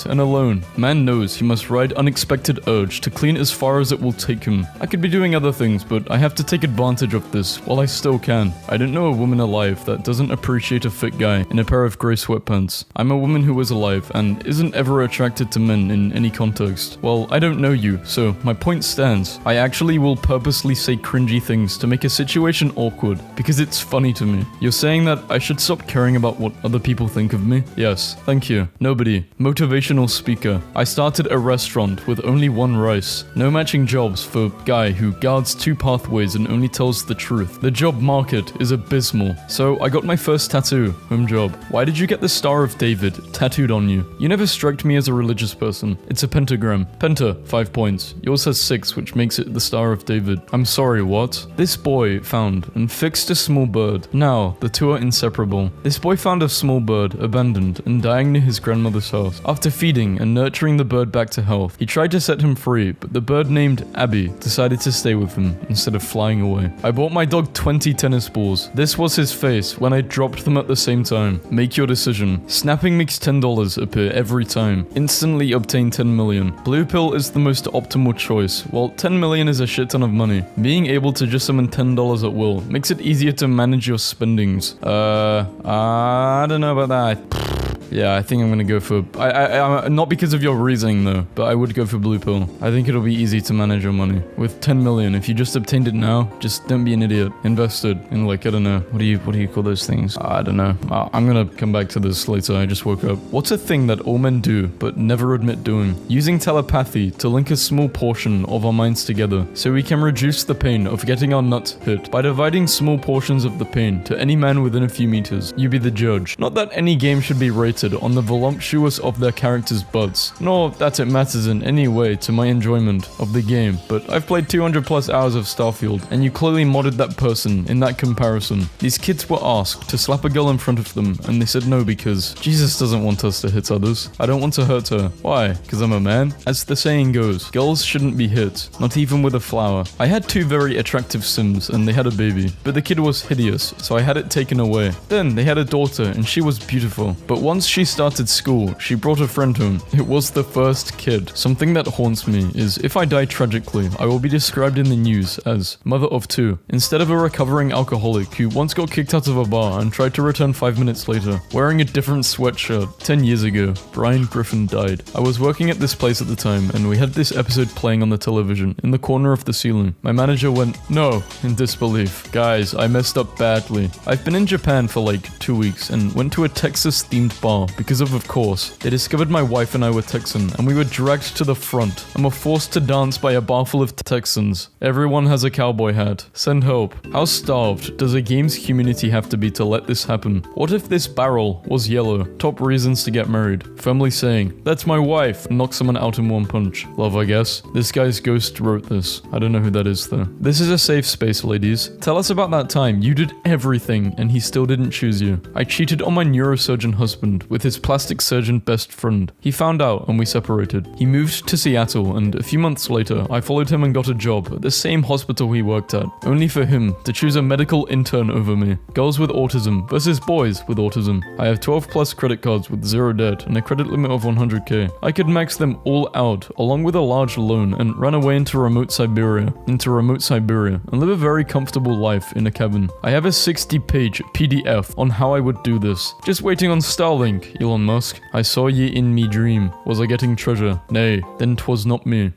and alone. Man knows he must ride unexpected urge garbage to clean as far as it will take him. I could be doing other things, but I have to take advantage of this while I still can. I don't know a woman alive that doesn't appreciate a fit guy in a pair of grey sweatpants. I'm a woman who is alive and isn't ever attracted to men in any context. Well, I don't know you, so my point stands. I actually will purposely say cringy things to make a situation awkward because it's funny to me. You're saying that I should stop caring about what other people think of me? Yes, thank you. Nobody. Motivational speaker. I started a restaurant with only one rice. No matching jobs for guy who guards 2 pathways and only tells the truth. The job market is abysmal. So I got my first tattoo. Home job. Why did you get the Star of David tattooed on you? You never struck me as a religious person. It's a pentagram. Penta, 5 points. Yours has 6, which makes it the Star of David. I'm sorry, what? This boy found and fixed a small bird. Now, the two are inseparable. This boy found a small bird, abandoned, and dying near his grandmother's house. After feeding and nurturing the bird back to health, he tried to set him free, but the bird named Abby decided to stay with him instead of flying away. I bought my dog 20 tennis balls. This was his face when I dropped them at the same time. Make your decision. Snapping makes $10 appear every time. Instantly obtain 10 million. Blue pill is the most optimal choice. While 10 million is a shit ton of money, being able to just summon $10 at will makes it easier to manage your spendings. I don't know about that. Yeah, I think I'm gonna go for... I not because of your reasoning though, but I would go for blue pill. I think it'll be easy to manage your money. With 10 million, if you just obtained it now, just don't be an idiot. Invested in like, I don't know, what do you call those things? I don't know. I'm gonna come back to this later, I just woke up. What's a thing that all men do, but never admit doing? Using telepathy to link a small portion of our minds together, so we can reduce the pain of getting our nuts hit. By dividing small portions of the pain to any man within a few meters, you be the judge. Not that any game should be rated on the voluptuous of their characters' butts, nor that it matters in any way to my enjoyment of the game, but I've played 200 plus hours of Starfield, and you clearly modded that person in that comparison. These kids were asked to slap a girl in front of them, and they said no because Jesus doesn't want us to hit others. I don't want to hurt her. Why? Because I'm a man? As the saying goes, girls shouldn't be hit, not even with a flower. I had 2 very attractive Sims, and they had a baby, but the kid was hideous, so I had it taken away. Then they had a daughter, and she was beautiful, but once she started school, she brought a friend home. It was the first kid. Something that haunts me is if I die tragically, I will be described in the news as mother of 2, instead of a recovering alcoholic who once got kicked out of a bar and tried to return 5 minutes later, wearing a different sweatshirt. 10 years ago, Brian Griffin died. I was working at this place at the time, and we had this episode playing on the television, in the corner of the ceiling. My manager went, "No," in disbelief. Guys, I messed up badly. I've been in Japan for like 2 weeks, and went to a Texas-themed bar, because of course, they discovered my wife and I were Texan, and we were dragged to the front, and were forced to dance by a bar full of Texans. Everyone has a cowboy hat. Send help. How starved does a games community have to be to let this happen? What if this barrel was yellow? Top reasons to get married. Family saying, "That's my wife," and knock someone out in one punch. Love, I guess. This guy's ghost wrote this. I don't know who that is though. This is a safe space, ladies. Tell us about that time you did everything and he still didn't choose you. I cheated on my neurosurgeon husband with his plastic surgeon best friend. He found out and we separated. He moved to Seattle, and a few months later, I followed him and got a job at the same hospital he worked at, only for him to choose a medical intern over me. Girls with autism versus boys with autism. I have 12 plus credit cards with 0 debt and a credit limit of 100k. I could max them all out, along with a large loan, and run away into remote Siberia, and live a very comfortable life in a cabin. I have a 60-page PDF on how I would do this. Just waiting on Starlink, Elon Musk. I saw ye in me dream. Was I getting treasure? Nay, then 'twas not me.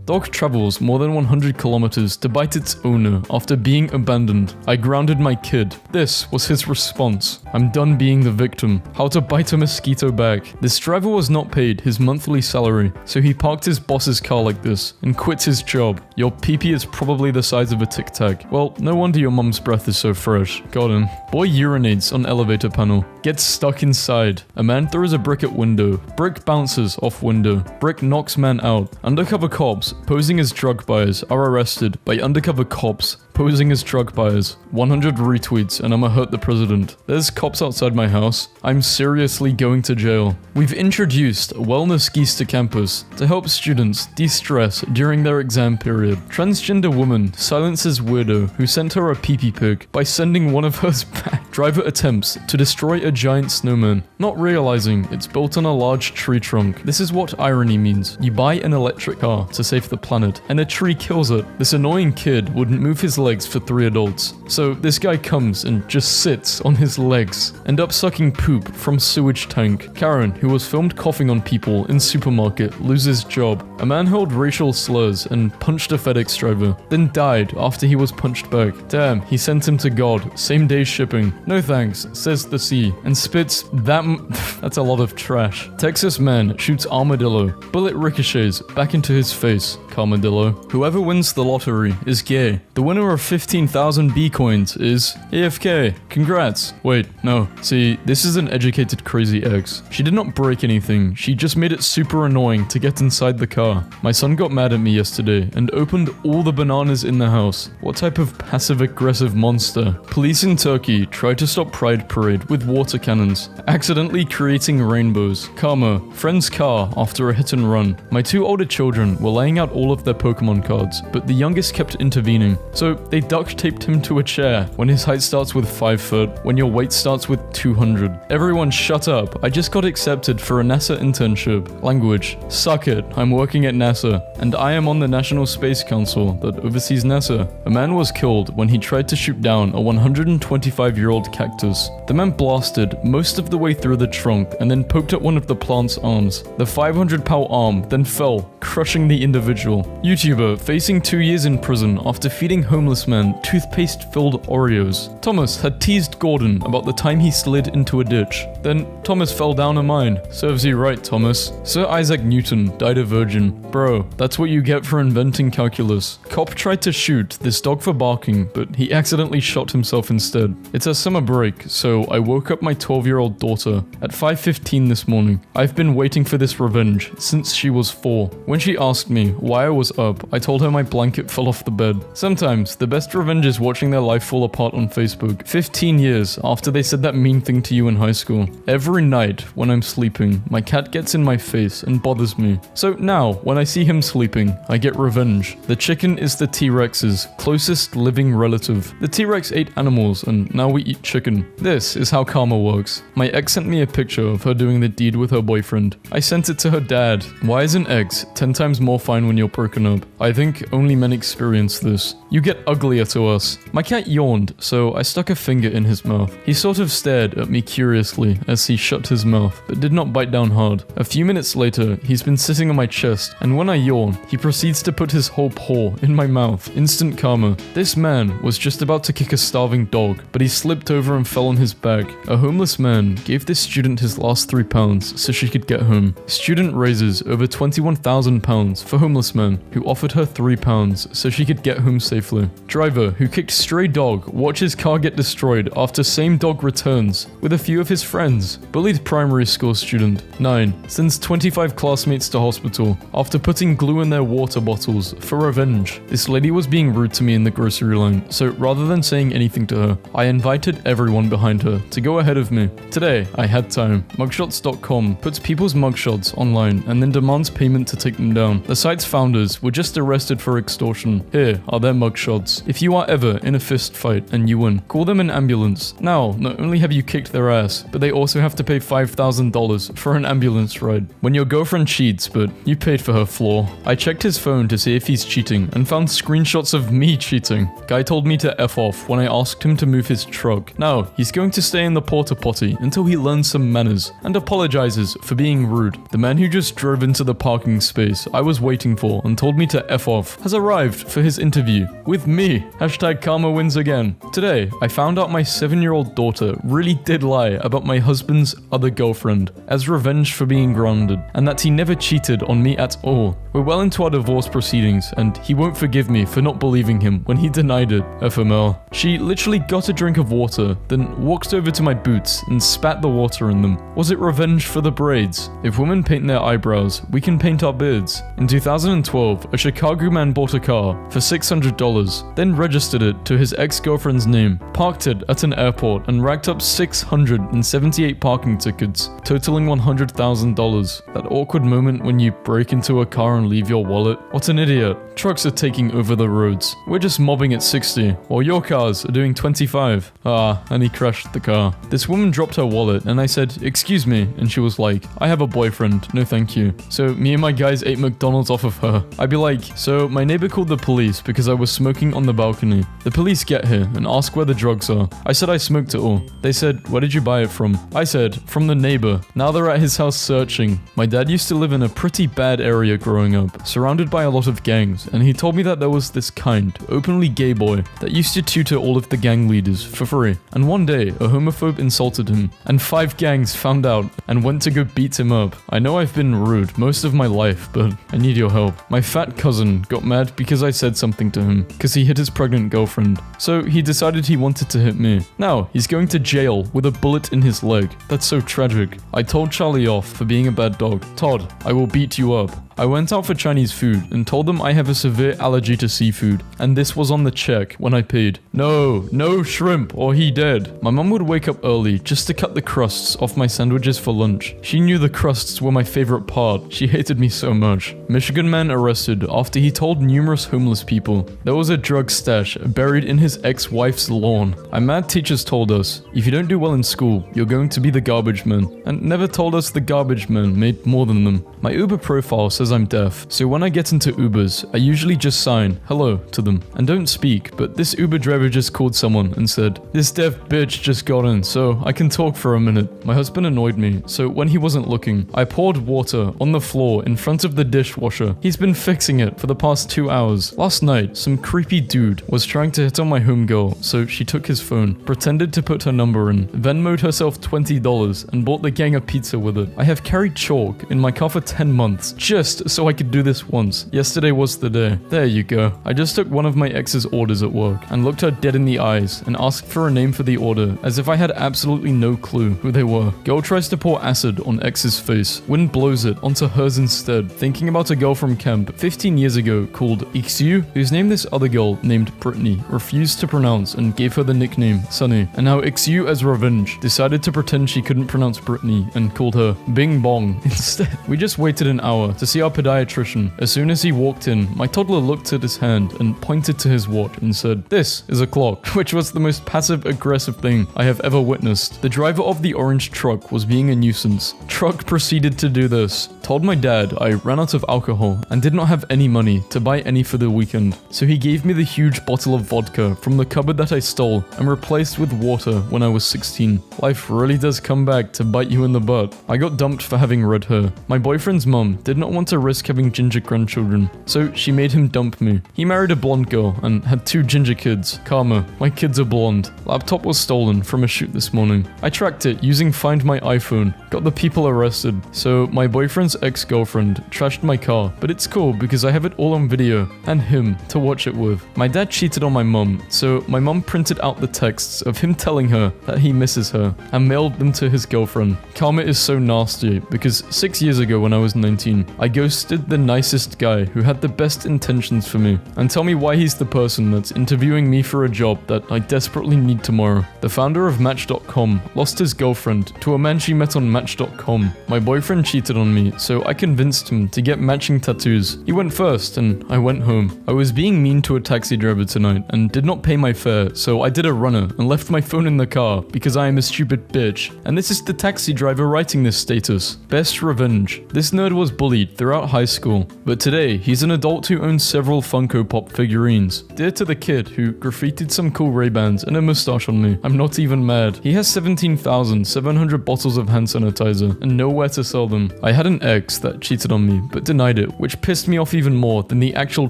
Dog travels more than 100 kilometers to bite its owner after being abandoned. I grounded my kid. This was his response. I'm done being the victim. How to bite a mosquito back. This driver was not paid his monthly salary, so he parked his boss's car like this and quit his job. Your pee-pee is probably the size of a Tic Tac. Well, no wonder your mum's breath is so fresh. Got him. Boy urinates on elevator panel. Gets stuck inside. A man throws a brick at window. Brick bounces off window. Brick knocks man out. Undercover cops, posing as drug buyers, are arrested by undercover cops posing as drug buyers. 100 retweets and I'ma hurt the president. There's cops outside my house. I'm seriously going to jail. We've introduced wellness geese to campus to help students de-stress during their exam period. Transgender woman silences weirdo who sent her a pee-pee pic by sending one of hers back Driver attempts to destroy a giant snowman, not realizing it's built on a large tree trunk. This is what irony means. You buy an electric car to save the planet, and a tree kills it. This annoying kid wouldn't move his legs for 3 adults. So this guy comes and just sits on his legs, end up sucking poop from sewage tank. Karen, who was filmed coughing on people in supermarket, loses job. A man hurled racial slurs and punched a FedEx driver, then died after he was punched back. Damn, he sent him to God, same day shipping. No thanks, says the sea, and spits that's a lot of trash. Texas man shoots armadillo, bullet ricochets back into his face. Armadillo. Whoever wins the lottery is gay. The winner of 15,000 B-coins is AFK. Congrats. Wait, no. See, this is an educated crazy ex. She did not break anything, she just made it super annoying to get inside the car. My son got mad at me yesterday and opened all the bananas in the house. What type of passive-aggressive monster? Police in Turkey tried to stop Pride Parade with water cannons, accidentally creating rainbows. Karma. Friend's car after a hit and run. My 2 older children were laying out all of their Pokemon cards, but the youngest kept intervening. So they duct taped him to a chair when his height starts with 5 foot, when your weight starts with 200. Everyone shut up. I just got accepted for a NASA internship. Language. Suck it. I'm working at NASA, and I am on the National Space Council that oversees NASA. A man was killed when he tried to shoot down a 125-year-old cactus. The man blasted most of the way through the trunk and then poked at one of the plant's arms. The 500-pound arm then fell, crushing the individual. YouTuber facing 2 years in prison after feeding homeless man toothpaste-filled Oreos. Thomas had teased Gordon about the time he slid into a ditch. Then Thomas fell down a mine. Serves you right, Thomas. Sir Isaac Newton died a virgin. Bro, that's what you get for inventing calculus. Cop tried to shoot this dog for barking, but he accidentally shot himself instead. It's a summer break, so I woke up my 12-year-old daughter at 5:15 this morning. I've been waiting for this revenge since she was 4. When she asked me why I was up, I told her my blanket fell off the bed. Sometimes the best revenge is watching their life fall apart on Facebook. 15 years after they said that mean thing to you in high school. Every night when I'm sleeping, my cat gets in my face and bothers me. So now, when I see him sleeping, I get revenge. The chicken is the T-Rex's closest living relative. The T-Rex ate animals and now we eat chicken. This is how karma works. My ex sent me a picture of her doing the deed with her boyfriend. I sent it to her dad. Why is an ex 10 times more fine when you're broken up? I think only men experience this. You get uglier to us. My cat yawned, so I stuck a finger in his mouth. He sort of stared at me curiously as he shut his mouth, but did not bite down hard. A few minutes later, he's been sitting on my chest, and when I yawn, he proceeds to put his whole paw in my mouth. Instant karma. This man was just about to kick a starving dog, but he slipped over and fell on his back. A homeless man gave this student his last £3 so she could get home. Student raises over £21,000 for homeless man who offered her £3 so she could get home safely. Driver who kicked stray dog watches car get destroyed after same dog returns with a few of his friends. Bullied primary school student. 9. Sends 25 classmates to hospital after putting glue in their water bottles for revenge. This lady was being rude to me in the grocery line, so rather than saying anything to her, I invited everyone behind her to go ahead of me. Today, I had time. Mugshots.com puts people's mugshots online and then demands payment to take them down. The site's founders were just arrested for extortion. Here are their mugshots. If you are ever in a fist fight and you win, call them an ambulance. Now, not only have you kicked their ass, but they also have to pay $5,000 for an ambulance ride. When your girlfriend cheats, but you paid for her flaw. I checked his phone to see if he's cheating and found screenshots of me cheating. Guy told me to F off when I asked him to move his truck. Now, he's going to stay in the porta potty until he learns some manners and apologizes for being rude. The man who just drove into the parking space I was waiting for and told me to F off has arrived for his interview with me. Hashtag karma wins again. Today, I found out my 7-year-old daughter really did lie about my husband's other girlfriend as revenge for being grounded, and that he never cheated on me at all. We're well into our divorce proceedings, and he won't forgive me for not believing him when he denied it. FML. She literally got a drink of water, then walked over to my boots and spat the water in them. Was it revenge for the braids? If women paint their eyebrows, we can paint our beards. In 2012, 2012, a Chicago man bought a car for $600, then registered it to his ex-girlfriend's name, parked it at an airport, and racked up 678 parking tickets, totaling $100,000. That awkward moment when you break into a car and leave your wallet. What an idiot. Trucks are taking over the roads. We're just mobbing at 60, while your cars are doing 25. And he crashed the car. This woman dropped her wallet, and I said, "Excuse me," and she was like, "I have a boyfriend, no thank you." So me and my guys ate McDonald's off of her. I'd be like, "So my neighbor called the police because I was smoking on the balcony. The police get here and ask where the drugs are. I said I smoked it all. They said, 'Where did you buy it from?' I said, 'From the neighbor.' Now they're at his house searching." My dad used to live in a pretty bad area growing up, surrounded by a lot of gangs, and he told me that there was this kind, openly gay boy that used to tutor all of the gang leaders for free. And one day, a homophobe insulted him, and 5 gangs found out and went to go beat him up. I know I've been rude most of my life, but I need your help. My fat cousin got mad because I said something to him, because he hit his pregnant girlfriend. So he decided he wanted to hit me. Now, he's going to jail with a bullet in his leg. That's so tragic. I told Charlie off for being a bad dog. "Todd, I will beat you up." I went out for Chinese food and told them I have a severe allergy to seafood, and this was on the check when I paid. No shrimp or he dead. My mum would wake up early just to cut the crusts off my sandwiches for lunch. She knew the crusts were my favorite part. She hated me so much. Michigan man arrested after he told numerous homeless people there was a drug stash buried in his ex-wife's lawn. Our mad teachers told us, if you don't do well in school, you're going to be the garbage man, and never told us the garbage man made more than them. My Uber profile says I'm deaf, so when I get into Ubers, I usually just sign hello to them and don't speak, but this Uber driver just called someone and said, "This deaf bitch just got in, so I can talk for a minute." My husband annoyed me, so when he wasn't looking, I poured water on the floor in front of the dishwasher. He's been fixing it for the past 2 hours. Last night, some creepy dude was trying to hit on my homegirl, so she took his phone, pretended to put her number in, Venmo'd herself $20, and bought the gang a pizza with it. I have carried chalk in my car for 10 months, just so I could do this once. Yesterday was the day. There you go. I just took one of my ex's orders at work and looked her dead in the eyes and asked for a name for the order as if I had absolutely no clue who they were. Girl tries to pour acid on ex's face. Wind blows it onto hers instead. Thinking about a girl from camp 15 years ago called Ixiu, whose name this other girl named Brittany refused to pronounce and gave her the nickname Sunny. And now Ixiu, as revenge, decided to pretend she couldn't pronounce Brittany and called her Bing Bong instead. We just waited an hour to see our podiatrician. As soon as he walked in, my toddler looked at his hand and pointed to his watch and said, "This is a clock," which was the most passive-aggressive thing I have ever witnessed. The driver of the orange truck was being a nuisance. Truck proceeded to do this. Told my dad I ran out of alcohol and did not have any money to buy any for the weekend. So he gave me the huge bottle of vodka from the cupboard that I stole and replaced with water when I was 16. Life really does come back to bite you in the butt. I got dumped for having red hair. My boyfriend's mum did not want to risk having ginger grandchildren, so she made him dump me. He married a blonde girl and had 2 ginger kids. Karma, my kids are blonde. Laptop was stolen from a shoot this morning. I tracked it using Find My iPhone. Got the people arrested. So my boyfriend's ex-girlfriend trashed my car, but it's cool because I have it all on video and him to watch it with. My dad cheated on my mum, so my mum printed out the texts of him telling her that he misses her and mailed them to his girlfriend. Karma is so nasty because 6 years ago when I was 19, I ghosted the nicest guy who had the best intentions for me. And tell me why he's the person that's interviewing me for a job that I desperately need tomorrow. The founder of Match.com lost his girlfriend to a man she met on Match.com. My boyfriend cheated on me, so I convinced him to get matching tattoos. He went first and I went home. I was being mean to a taxi driver tonight and did not pay my fare, so I did a runner and left my phone in the car because I am a stupid bitch. And this is the taxi driver writing this status. Best revenge. This nerd was bullied throughout high school, but today he's an adult who owns several Funko Pop figurines. Dear to the kid who graffitied some cool Ray-Bans and a mustache on me. I'm not even mad. He has 17,700 bottles of hand sanitizer and nowhere to sell them. I had an ex that cheated on me but denied it, which pissed me off even more than the actual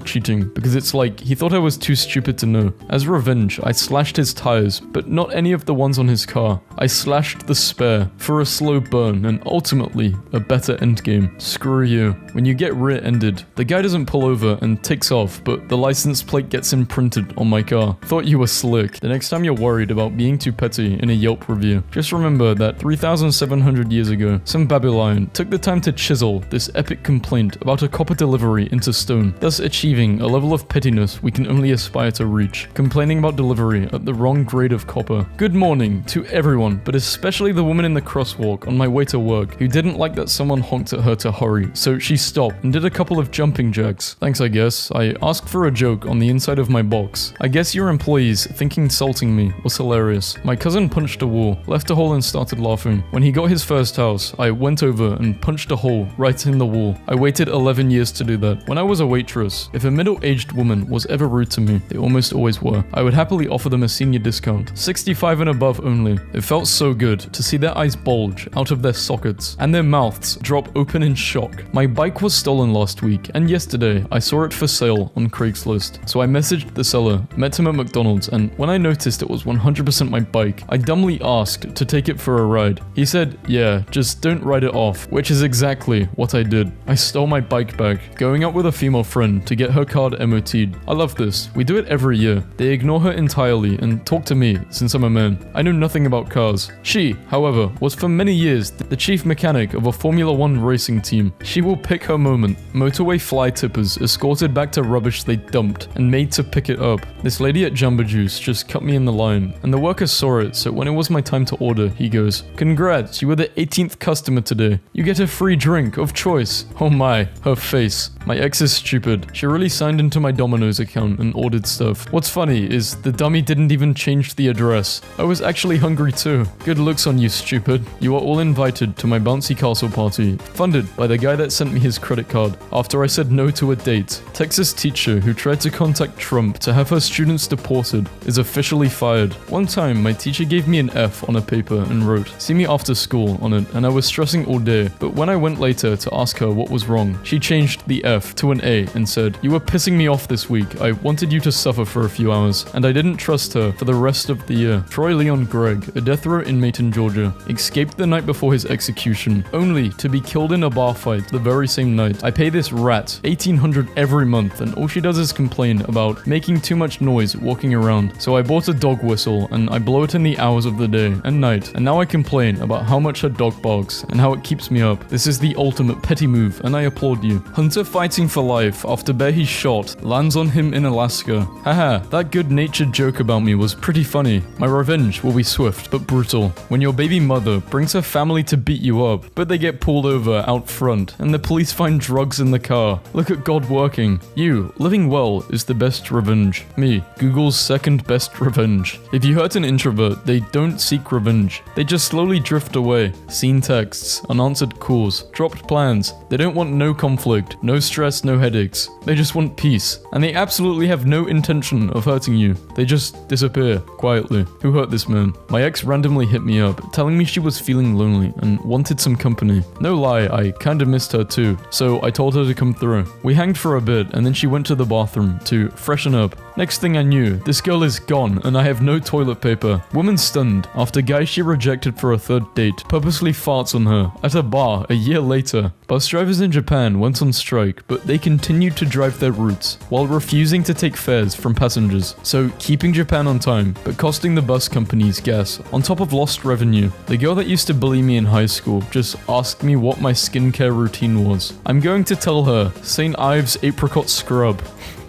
cheating because it's like he thought I was too stupid to know. As revenge, I slashed his tires, but not any of the ones on his car. I slashed the spare for a slow burn and ultimately a better endgame. Screw you. When you get rear-ended, the guy doesn't pull over and takes off, but the license plate gets imprinted on my car. Thought you were slick. The next time you're worried about being too petty in a Yelp review, just remember that 3,700 years ago, some Babylonian took the time to chisel this epic complaint about a copper delivery into stone, thus achieving a level of pettiness we can only aspire to reach, complaining about delivery at the wrong grade of copper. Good morning to everyone, but especially the woman in the crosswalk on my way to work who didn't like that someone honked at her to hurry, so she stopped and did a couple of jumping jacks. Thanks, I guess. I asked for a joke on the inside of my box. I guess your employees thinking insulting me was hilarious. My cousin punched a wall, left a hole and started laughing. When he got his first house, I went over and punched a hole right in the wall. I waited 11 years to do that. When I was a waitress, if a middle-aged woman was ever rude to me, they almost always were, I would happily offer them a senior discount. 65 and above only. It felt so good to see their eyes bulge out of their sockets and their mouths drop open in shock. My bike was stolen last week, and yesterday I saw it for sale on Craigslist. So I messaged the seller, met him at McDonald's, and when I noticed it was 100% my bike, I dumbly asked to take it for a ride. He said, yeah, just don't write it off, which is exactly what I did. I stole my bike back, going out with a female friend to get her card MOT'd. I love this. We do it every year. They ignore her entirely and talk to me since I'm a man. I know nothing about cars. She, however, was for many years the chief mechanic of a Formula 1 racing team. She will pick her moment. Motorway fly tippers escorted back to rubbish they dumped and made to pick it up. This lady at Jamba Juice just cut me in the line, and the worker saw it, so when it was my time to order, he goes, "Congrats, you were the 18th customer today. You get a free drink of choice." Oh my, her face. My ex is stupid. She really signed into my Domino's account and ordered stuff. What's funny is the dummy didn't even change the address. I was actually hungry too. Good looks on you, stupid. You are all invited to my bouncy castle party, funded by the guy that sent me his credit card after I said no to a date. Texas teacher who tried to contact Trump to have her students deported is officially fired. One time, my teacher gave me an F on a paper and wrote, "See me after school" on it, and I was stressing all day, but when I went later to ask her what was wrong, she changed the F to an A and said, "You were pissing me off this week. I wanted you to suffer for a few hours," and I didn't trust her for the rest of the year. Troy Leon Gregg, a death row inmate in Georgia, escaped the night before his execution, only to be killed in a bar fight the very same night. I pay this rat $1,800 every month, and all she does is complain about making too much noise walking around. So I bought a dog whistle, and I blow it in the hours of the day and night, and now I complain about how much her dog barks and how it keeps me up. This is the ultimate petty move, and I applaud you. Hunter fighting for life after bear he shot lands on him in Alaska. Haha, that good-natured joke about me was pretty funny. My revenge will be swift but brutal. When your baby mother brings her family to beat you up, but they get pulled over out front and the police find drugs in the car. Look at God working. You, living well is the best revenge. Me, Google's second best revenge. If you hurt an introvert, they don't seek revenge. They just slowly drift away. Seen texts, unanswered calls, dropped plans. They don't want no conflict, no stress, no headaches. They just want peace. And they absolutely have no intention of hurting you. They just disappear quietly. Who hurt this man? My ex randomly hit me up, telling me she was feeling lonely and wanted some company. No lie, I kinda missed her too, so I told her to come through. We hanged for a bit and then she went to the bathroom to freshen up. Next thing I knew, this girl is gone and I have no toilet paper. Woman stunned after guy she rejected for a third date purposely farts on her at a bar a year later. Bus drivers in Japan went on strike, but they continued to drive their routes while refusing to take fares from passengers. So keeping Japan on time, but costing the bus companies gas on top of lost revenue. The girl that used to bully me in high school just asked me what my skincare routine was. I'm going to tell her St. Ives apricot scrub.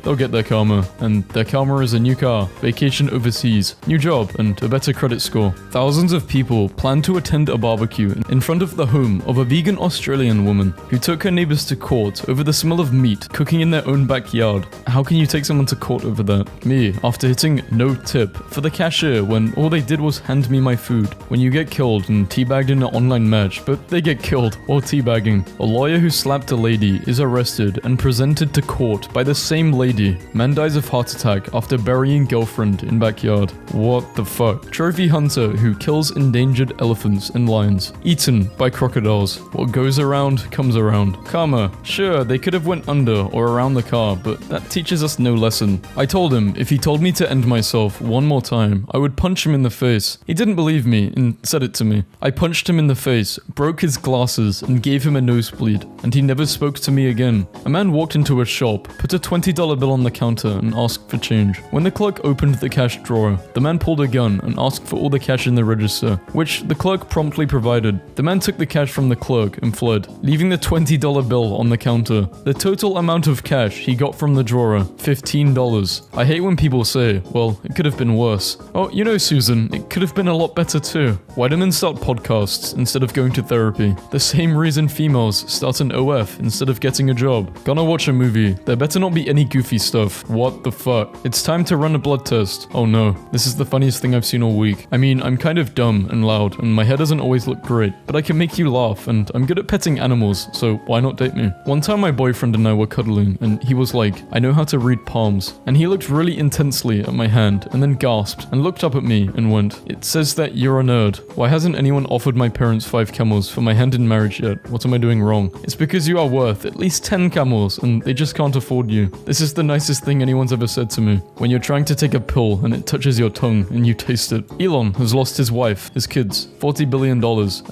They'll get their karma, and their karma is a new car, vacation overseas, new job, and a better credit score. Thousands of people plan to attend a barbecue in front of the home of a vegan Australian woman who took her neighbors to court over the smell of meat cooking in their own backyard. How can you take someone to court over that? Me, after hitting no tip for the cashier when all they did was hand me my food. When you get killed and teabagged in an online match, but they get killed while teabagging. A lawyer who slapped a lady is arrested and presented to court by the same lady lady. Man dies of heart attack after burying girlfriend in backyard. What the fuck? Trophy hunter who kills endangered elephants and lions. Eaten by crocodiles. What goes around comes around. Karma. Sure, they could have went under or around the car, but that teaches us no lesson. I told him if he told me to end myself one more time, I would punch him in the face. He didn't believe me and said it to me. I punched him in the face, broke his glasses, and gave him a nosebleed, and he never spoke to me again. A man walked into a shop, put a $20 bill on the counter, and asked for change. When the clerk opened the cash drawer, the man pulled a gun and asked for all the cash in the register, which the clerk promptly provided. The man took the cash from the clerk and fled, leaving the $20 bill on the counter. The total amount of cash he got from the drawer, $15. I hate when people say, well, it could have been worse. Oh, you know, Susan, it could have been a lot better too. Why do men start podcasts instead of going to therapy? The same reason females start an OF instead of getting a job. Gonna watch a movie. There better not be any goofy stuff. What the fuck? It's time to run a blood test. Oh no, this is the funniest thing I've seen all week. I mean, I'm kind of dumb and loud, and my hair doesn't always look great, but I can make you laugh, and I'm good at petting animals, so why not date me? One time my boyfriend and I were cuddling, and he was like, I know how to read palms. And he looked really intensely at my hand, and then gasped, and looked up at me and went, it says that you're a nerd. Why hasn't anyone offered my parents 5 camels for my hand in marriage yet? What am I doing wrong? It's because you are worth at least 10 camels, and they just can't afford you. This is the nicest thing anyone's ever said to me. When you're trying to take a pill and it touches your tongue and you taste it. Elon has lost his wife, his kids, $40 billion,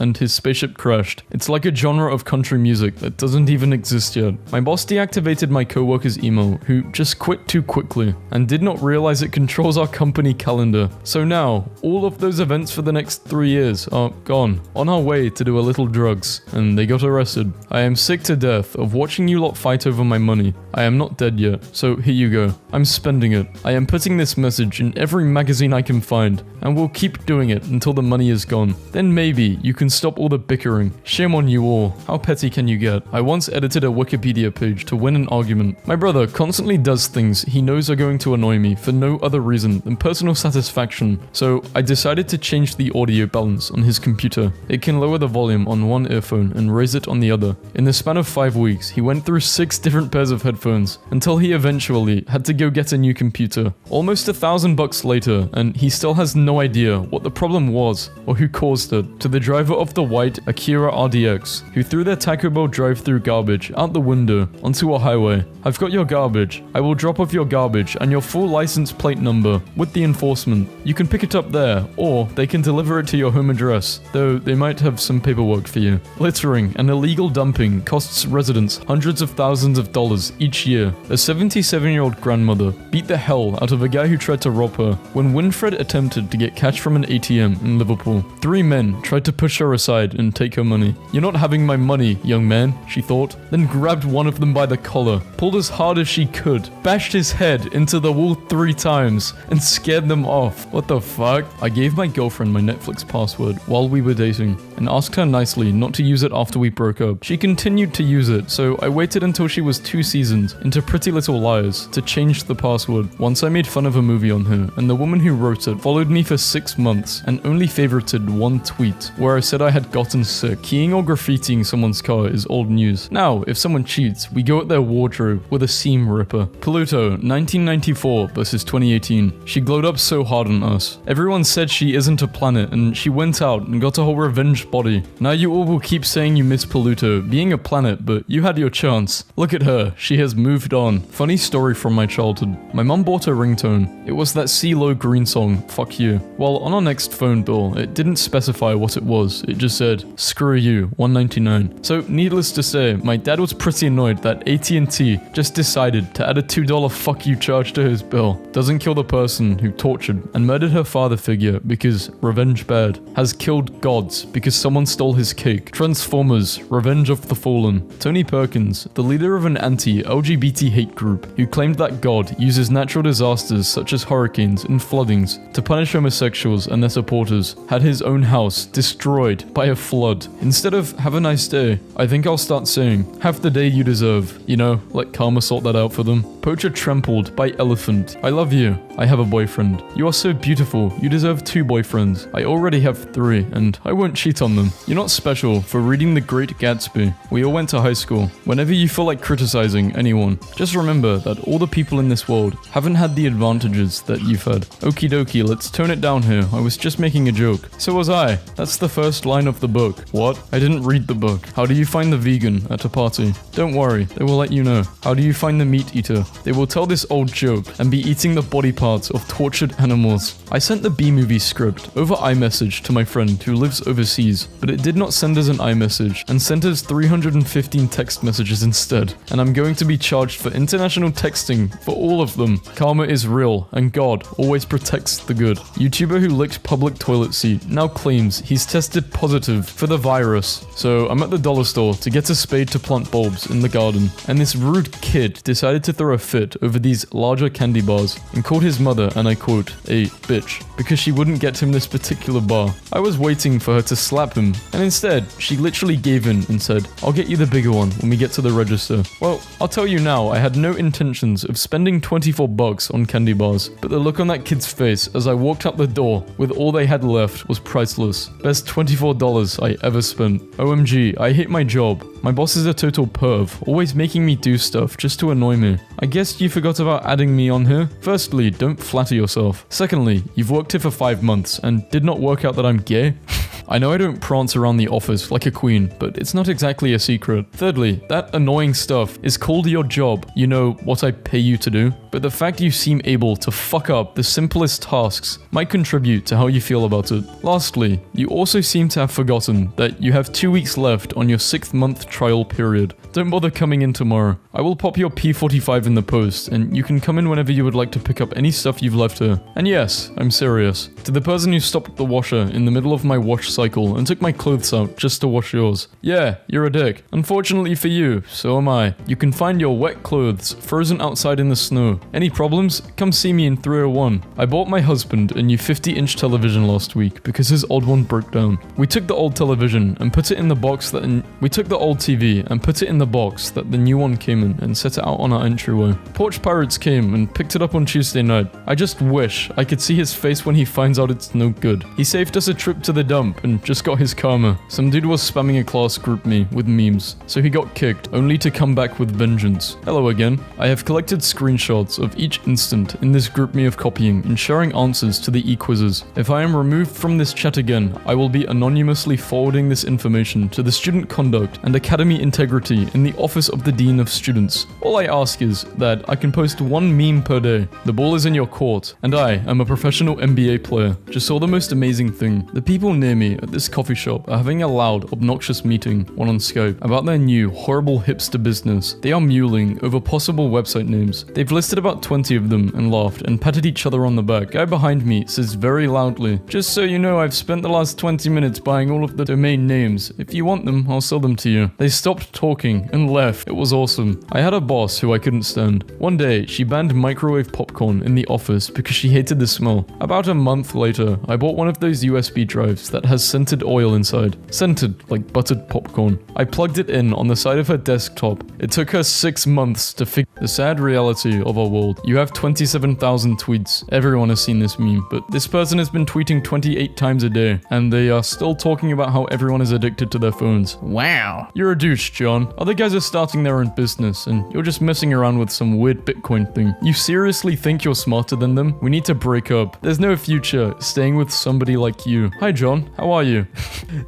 and his spaceship crashed. It's like a genre of country music that doesn't even exist yet. My boss deactivated my coworker's email, who just quit too quickly, and did not realize it controls our company calendar. So now, all of those events for the next 3 years are gone. On our way to do a little drugs, and they got arrested. I am sick to death of watching you lot fight over my money. I am not dead yet, so here you go. I'm spending it. I am putting this message in every magazine I can find, and will keep doing it until the money is gone. Then maybe you can stop all the bickering. Shame on you all. How petty can you get? I once edited a Wikipedia page to win an argument. My brother constantly does things he knows are going to annoy me for no other reason than personal satisfaction, so I decided to change the audio balance on his computer. It can lower the volume on one earphone and raise it on the other. In the span of 5 weeks, he went through 6 different pairs of headphones until he eventually had to go get a new computer. Almost $1,000 later, and he still has no idea what the problem was or who caused it. To the driver of the white Acura RDX, who threw their Taco Bell drive-thru garbage out the window onto a highway. I've got your garbage. I will drop off your garbage and your full license plate number with the enforcement. You can pick it up there, or they can deliver it to your home address, though they might have some paperwork for you. Littering and illegal dumping costs residents hundreds of thousands of dollars each year. A 77-year-old grandmother beat the hell out of a guy who tried to rob her when Winfred attempted to get cash from an ATM in Liverpool. 3 men tried to push her aside and take her money. You're not having my money, young man, she thought, then grabbed one of them by the collar, pulled as hard as she could, bashed his head into the wall 3 times, and scared them off. What the fuck? I gave my girlfriend my Netflix password while we were dating, and asked her nicely not to use it after we broke up. She continued to use it, so I waited until she was 2 seasons into Pretty Little Liars to change the password. Once I made fun of a movie on her, and the woman who wrote it followed me for 6 months and only favorited one tweet where I said I had gotten sick. Keying or graffitiing someone's car is old news. Now, if someone cheats, we go at their wardrobe with a seam ripper. Pluto, 1994 versus 2018. She glowed up so hard on us. Everyone said she isn't a planet, and she went out and got a whole revenge body. Now you all will keep saying you miss Pluto being a planet, but you had your chance. Look at her, she has moved on. Funny story from my childhood. My mum bought a ringtone. It was that CeeLo Green song, Fuck You. Well, on our next phone bill, it didn't specify what it was. It just said, screw you, $1.99. So needless to say, my dad was pretty annoyed that AT&T just decided to add a $2 fuck you charge to his bill. Doesn't kill the person who tortured and murdered her father figure because revenge bad. Has killed gods because someone stole his cake. Transformers, Revenge of the Fallen. Tony Perkins, the leader of an anti-LGBT hate group who claimed that God uses natural disasters such as hurricanes and floodings to punish homosexuals and their supporters, had his own house destroyed by a flood. Instead of have a nice day, I think I'll start saying, have the day you deserve. You know, let karma sort that out for them. Poacher trampled by elephant. I love you. I have a boyfriend. You are so beautiful. You deserve 2 boyfriends. I already have 3, and I won't cheat on them. You're not special for reading The Great Gatsby. We all went to high school. Whenever you feel like criticizing anyone, just remember that all the people in this world haven't had the advantages that you've had. Okie dokie, let's tone it down here. I was just making a joke. So was I. That's the first line of the book. What? I didn't read the book. How do you find the vegan at a party? Don't worry, they will let you know. How do you find the meat eater? They will tell this old joke and be eating the body parts of tortured animals. I sent the B-movie script over iMessage to my friend who lives overseas, but it did not send us an iMessage and sent us 315 text messages instead. And I'm going to be charged for international texting for all of them. Karma is real, and God always protects the good. YouTuber who licked public toilet seat now claims he's tested positive for the virus. So I'm at the dollar store to get a spade to plant bulbs in the garden, and this rude kid decided to throw a fit over these larger candy bars and called his mother, and I quote, a bitch, because she wouldn't get him this particular bar. I was waiting for her to slap him, and instead, she literally gave in and said, I'll get you the bigger one when we get to the register. Well, I'll tell you now, I had no intentions of spending 24 bucks on candy bars, but the look on that kid's face as I walked out the door with all they had left was priceless. Best $24 I ever spent. OMG, I hate my job. My boss is a total perv, always making me do stuff just to annoy me. I guess you forgot about adding me on here. Firstly, don't flatter yourself. Secondly, you've worked here for 5 months and did not work out that I'm gay. I know I don't prance around the office like a queen, but it's not exactly a secret. Thirdly, that annoying stuff is called your job. You know, what I pay you to do. But the fact you seem able to fuck up the simplest tasks might contribute to how you feel about it. Lastly, you also seem to have forgotten that you have 2 weeks left on your 6-month trial period. Don't bother coming in tomorrow. I will pop your P45 in the post, and you can come in whenever you would like to pick up any stuff you've left here. And yes, I'm serious. To the person who stopped the washer in the middle of my wash cycle and took my clothes out just to wash yours. Yeah, you're a dick. Unfortunately for you, so am I. You can find your wet clothes frozen outside in the snow. Any problems? Come see me in 301. I bought my husband a new 50-inch television last week because his old one broke down. We took the old television and put it in the box that we took the old TV and put it in the box that the new one came in and set it out on our entryway. Porch Pirates came and picked it up on Tuesday night. I just wish I could see his face when he finds out it's no good. He saved us a trip to the dump and just got his karma. Some dude was spamming a class group me with memes, so he got kicked, only to come back with vengeance. Hello again. I have collected screenshots of each instant in this group me of copying and sharing answers to the e-quizzes. If I am removed from this chat again, I will be anonymously forwarding this information to the Student Conduct and Academy Integrity in the Office of the Dean of Students. All I ask is that I can post 1 meme per day. The ball is in your court, and I am a professional NBA player. Just saw the most amazing thing. The people near me at this coffee shop are having a loud, obnoxious meeting, one on Skype, about their new, horrible hipster business. They are mulling over possible website names. They've listed about 20 of them and laughed and patted each other on the back. Guy behind me says very loudly, just so you know, I've spent the last 20 minutes buying all of the domain names. If you want them, I'll sell them to you. They stopped talking and left. It was awesome. I had a boss who I couldn't stand. One day, she banned microwave popcorn in the office because she hated the smell. About a month later, I bought one of those USB drives that has scented oil inside. Scented like buttered popcorn. I plugged it in on the side of her desktop. It took her 6 months to figure the sad reality of our world. You have 27,000 tweets. Everyone has seen this meme, but this person has been tweeting 28 times a day, and they are still talking about how everyone is addicted to their phones. Wow. You're a douche, John. Other guys are starting their own business, and you're just messing around with some weird Bitcoin thing. You seriously think you're smarter than them? We need to break up. There's no future staying with somebody like you. Hi, John. How are you?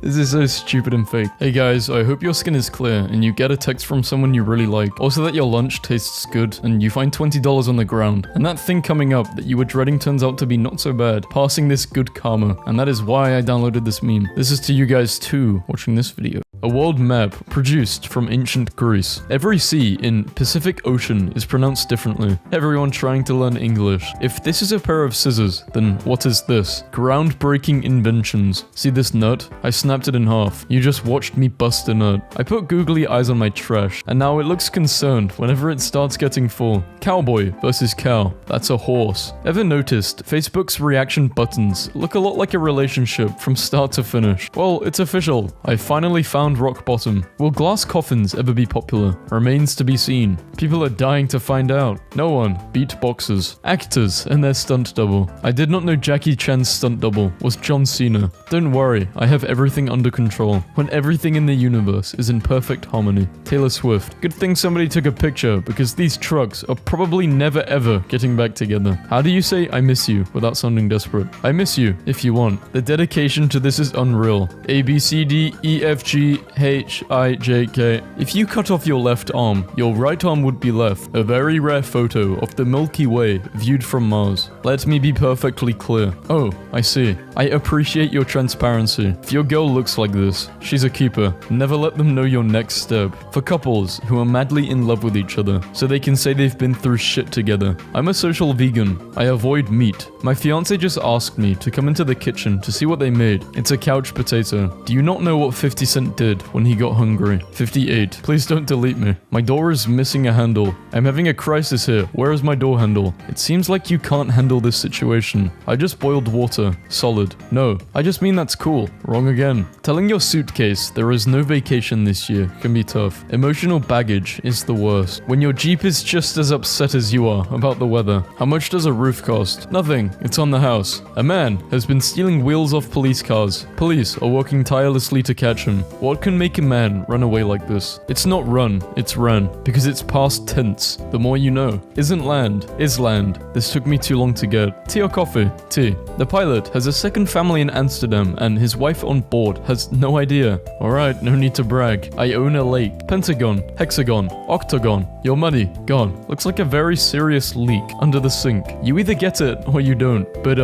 This is so stupid and fake. Hey guys, I hope your skin is clear and you get a text from someone you really like. Also that your lunch tastes good and you find $20 on the ground. And that thing coming up that you were dreading turns out to be not so bad. Passing this good karma. And that is why I downloaded this meme. This is to you guys too, watching this video. A world map produced from ancient Greece. Every sea in Pacific Ocean is pronounced differently. Everyone trying to learn English. If this is a pair of scissors, then what is this? Groundbreaking inventions. See this nut? I snapped it in half. You just watched me bust a nut. I put googly eyes on my trash, and now it looks concerned whenever it starts getting full. Cowboy versus cow. That's a horse. Ever noticed Facebook's reaction buttons look a lot like a relationship from start to finish? Well, it's official. I finally found found rock bottom. Will glass coffins ever be popular? Remains to be seen. People are dying to find out. No one beat boxers. Actors and their stunt double. I did not know Jackie Chan's stunt double was John Cena. Don't worry, I have everything under control. When everything in the universe is in perfect harmony. Taylor Swift. Good thing somebody took a picture because these trucks are probably never ever getting back together. How do you say I miss you without sounding desperate? I miss you if you want. The dedication to this is unreal. A, B, C, D, E, F, G, H, I, J, K. If you cut off your left arm, your right arm would be left. A very rare photo of the Milky Way viewed from Mars. Let me be perfectly clear. Oh, I see. I appreciate your transparency. If your girl looks like this, she's a keeper. Never let them know your next step. For couples who are madly in love with each other, so they can say they've been through shit together. I'm a social vegan. I avoid meat. My fiance just asked me to come into the kitchen to see what they made. It's a couch potato. Do you not know what 50 Cent did when he got hungry? 58. Please don't delete me. My door is missing a handle. I'm having a crisis here. Where is my door handle? It seems like you can't handle this situation. I just boiled water. Solid. No, I just mean that's cool. Wrong again. Telling your suitcase there is no vacation this year can be tough. Emotional baggage is the worst. When your Jeep is just as upset as you are about the weather. How much does a roof cost? Nothing. It's on the house. A man has been stealing wheels off police cars. Police are working tirelessly to catch him. What can make a man run away like this? It's not run, it's ran. Because it's past tense. The more you know. Isn't land, is land. This took me too long to get. Tea or coffee? Tea. The pilot has a second family in Amsterdam and his wife on board has no idea. Alright, no need to brag. I own a lake. Pentagon, hexagon, octagon. Your money, gone. Looks like a very serious leak under the sink. You either get it or you don't. But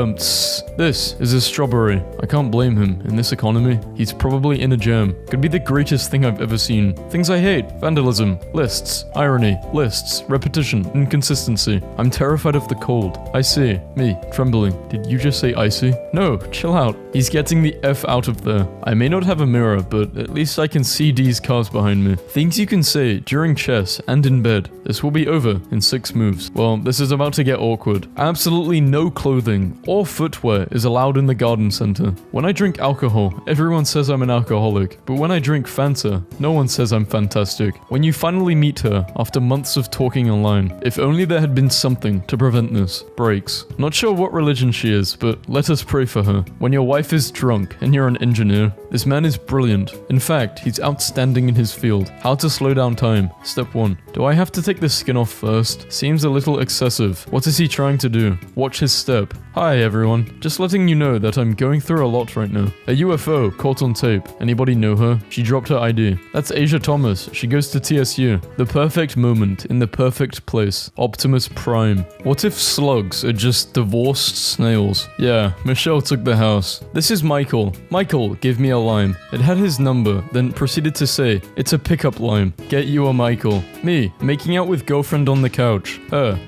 this is a strawberry. I can't blame him. In this economy, he's probably in a jam. Could be the greatest thing I've ever seen. Things I hate. Vandalism. Lists. Irony. Lists. Repetition. Inconsistency. I'm terrified of the cold. I see. Me. Trembling. Did you just say icy? No, chill out. He's getting the F out of there. I may not have a mirror, but at least I can see D's cars behind me. Things you can say during chess and in bed. This will be over in 6 moves. Well, this is about to get awkward. Absolutely no clothing or footwear is allowed in the garden center. When I drink alcohol, everyone says I'm an alcoholic. But when I drink Fanta, no one says I'm fantastic. When you finally meet her after months of talking online, if only there had been something to prevent this. Breaks. Not sure what religion she is, but let us pray for her. When your wife is drunk and you're an engineer, this man is brilliant. In fact, he's outstanding in his field. How to slow down time. Step 1. Do I have to take the skin off first? Seems a little excessive. What is he trying to do? Watch his step. Hi everyone. Just letting you know that I'm going through a lot right now. A UFO caught on tape. Anybody know her? She dropped her ID. That's Asia Thomas. She goes to TSU. The perfect moment in the perfect place. Optimus Prime. What if slugs are just divorced snails? Yeah, Michelle took the house. This is Michael. Michael, give me a lime. It had his number, then proceeded to say, it's a pickup line. Get you a Michael. Me, making out with girlfriend on the couch.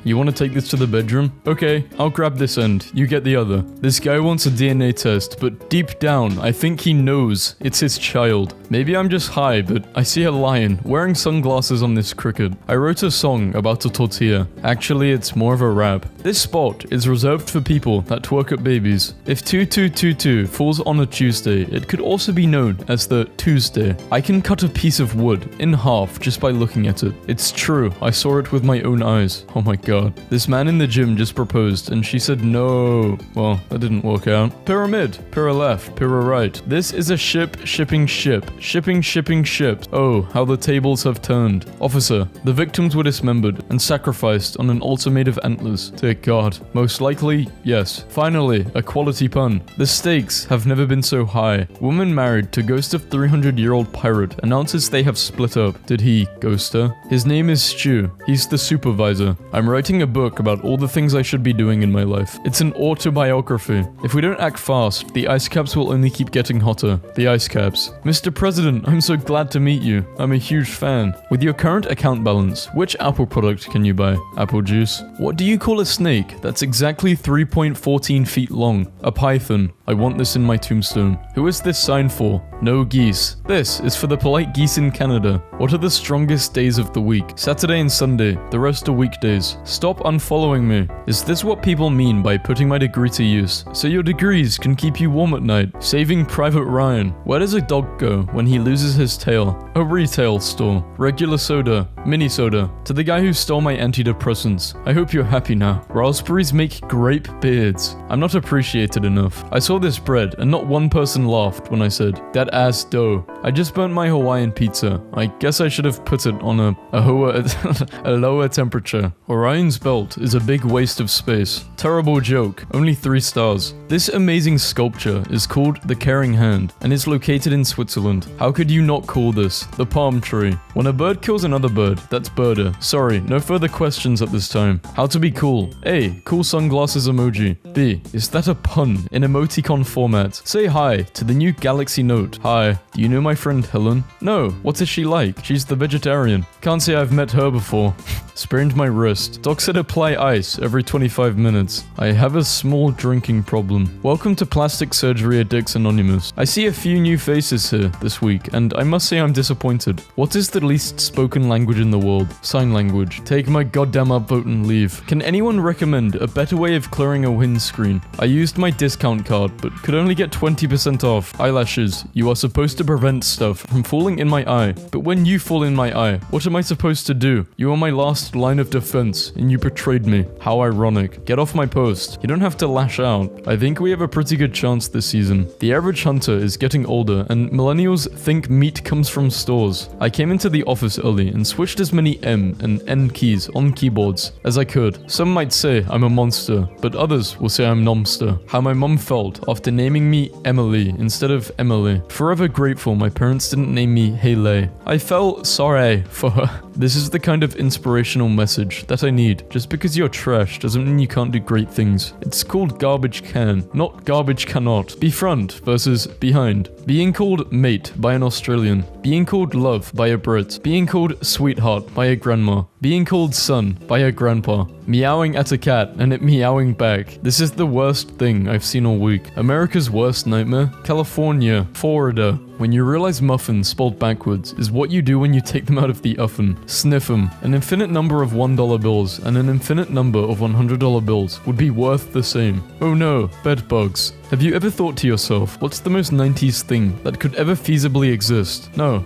You want to take this to the bedroom? Okay, I'll grab this end. You get the other. This guy wants a DNA test, but deep down, I think he knows it's his child. Maybe I'm just high, but I see a lion wearing sunglasses on this cricket. I wrote a song about a tortilla. Actually, it's more of a rap. This spot is reserved for people that twerk at babies. If 2222 falls on a Tuesday, it could also be known as the Tuesday. I can cut a piece of wood in half just by looking at it. It's true, I saw it with my own eyes. Oh my god. This man in the gym just proposed and she said no. Well, that didn't work out. Pyramid, pyra left, pyra right. This is a ship shipping ship. Shipping ships. Oh, how the tables have turned. Officer, the victims were dismembered and sacrificed on an altar made of antlers. Dear God. Most likely, yes. Finally, a quality pun. The stakes have never been so high. Woman married to ghost of 300-year-old pirate announces they have split up. Did he ghost her? His name is Stu. He's the supervisor. I'm writing a book about all the things I should be doing in my life. It's an autobiography. If we don't act fast, the ice caps will only keep getting hotter. The ice caps. Mr. President, I'm so glad to meet you. I'm a huge fan. With your current account balance, which Apple product can you buy? Apple juice. What do you call a snake that's exactly 3.14 feet long? A python. I want this in my tombstone. Who is this scientist? sign for? No geese. This is for the polite geese in Canada. What are the strongest days of the week? Saturday and Sunday. The rest are weekdays. Stop unfollowing me. Is this what people mean by putting my degree to use? So your degrees can keep you warm at night. Saving Private Ryan. Where does a dog go when he loses his tail? A retail store. Regular soda. Mini soda. To the guy who stole my antidepressants. I hope you're happy now. Raspberries make grape beards. I'm not appreciated enough. I saw this bread and not one person laughed when I said, that ass dough. I just burnt my Hawaiian pizza. I guess I should have put it on a lower temperature. Orion's belt is a big waste of space. Terrible joke. Only 3 stars. This amazing sculpture is called the Caring Hand and is located in Switzerland. How could you not call this the palm tree? When a bird kills another bird, that's birder. Sorry, no further questions at this time. How to be cool? A. Cool sunglasses emoji. B. Is that a pun in emoticon format? Say hi to the new Galaxy Note. Hi, do you know my friend Helen? No, what is she like? She's the vegetarian. Can't say I've met her before. Sprained my wrist. Doc said apply ice every 25 minutes. I have a small drinking problem. Welcome to Plastic Surgery Addicts Anonymous. I see a few new faces here this week, and I must say I'm disappointed. What is the least spoken language in the world? Sign language. Take my goddamn upvote and leave. Can anyone recommend a better way of clearing a windscreen? I used my discount card, but could only get 20% off. Eyelashes. You are supposed to prevent stuff from falling in my eye. But when you fall in my eye, what am I supposed to do? You are my last line of defense, and you betrayed me. How ironic. Get off my post. You don't have to lash out. I think we have a pretty good chance this season. The average hunter is getting older, and millennials think meat comes from stores. I came into the office early and switched as many M and N keys on keyboards as I could. Some might say I'm a monster, but others will say I'm nomster. How my mum felt after naming me Emily instead of Emily. Forever grateful my parents didn't name me Hayley. I felt sorry for her. This is the kind of inspirational message that I need. Just because you're trash doesn't mean you can't do great things. It's called garbage can, not garbage cannot. Be front versus behind. Being called mate by an Australian. Being called love by a Brit. Being called sweetheart by a grandma. Being called son by a grandpa. Meowing at a cat and it meowing back. This is the worst thing I've seen all week. America's worst nightmare? California. Florida. When you realize muffins spelled backwards is what you do when you take them out of the oven. Sniff them. An infinite number of $1 bills and an infinite number of $100 bills would be worth the same. Oh no, bed bugs. Have you ever thought to yourself, what's the most 90s thing that could ever feasibly exist? No,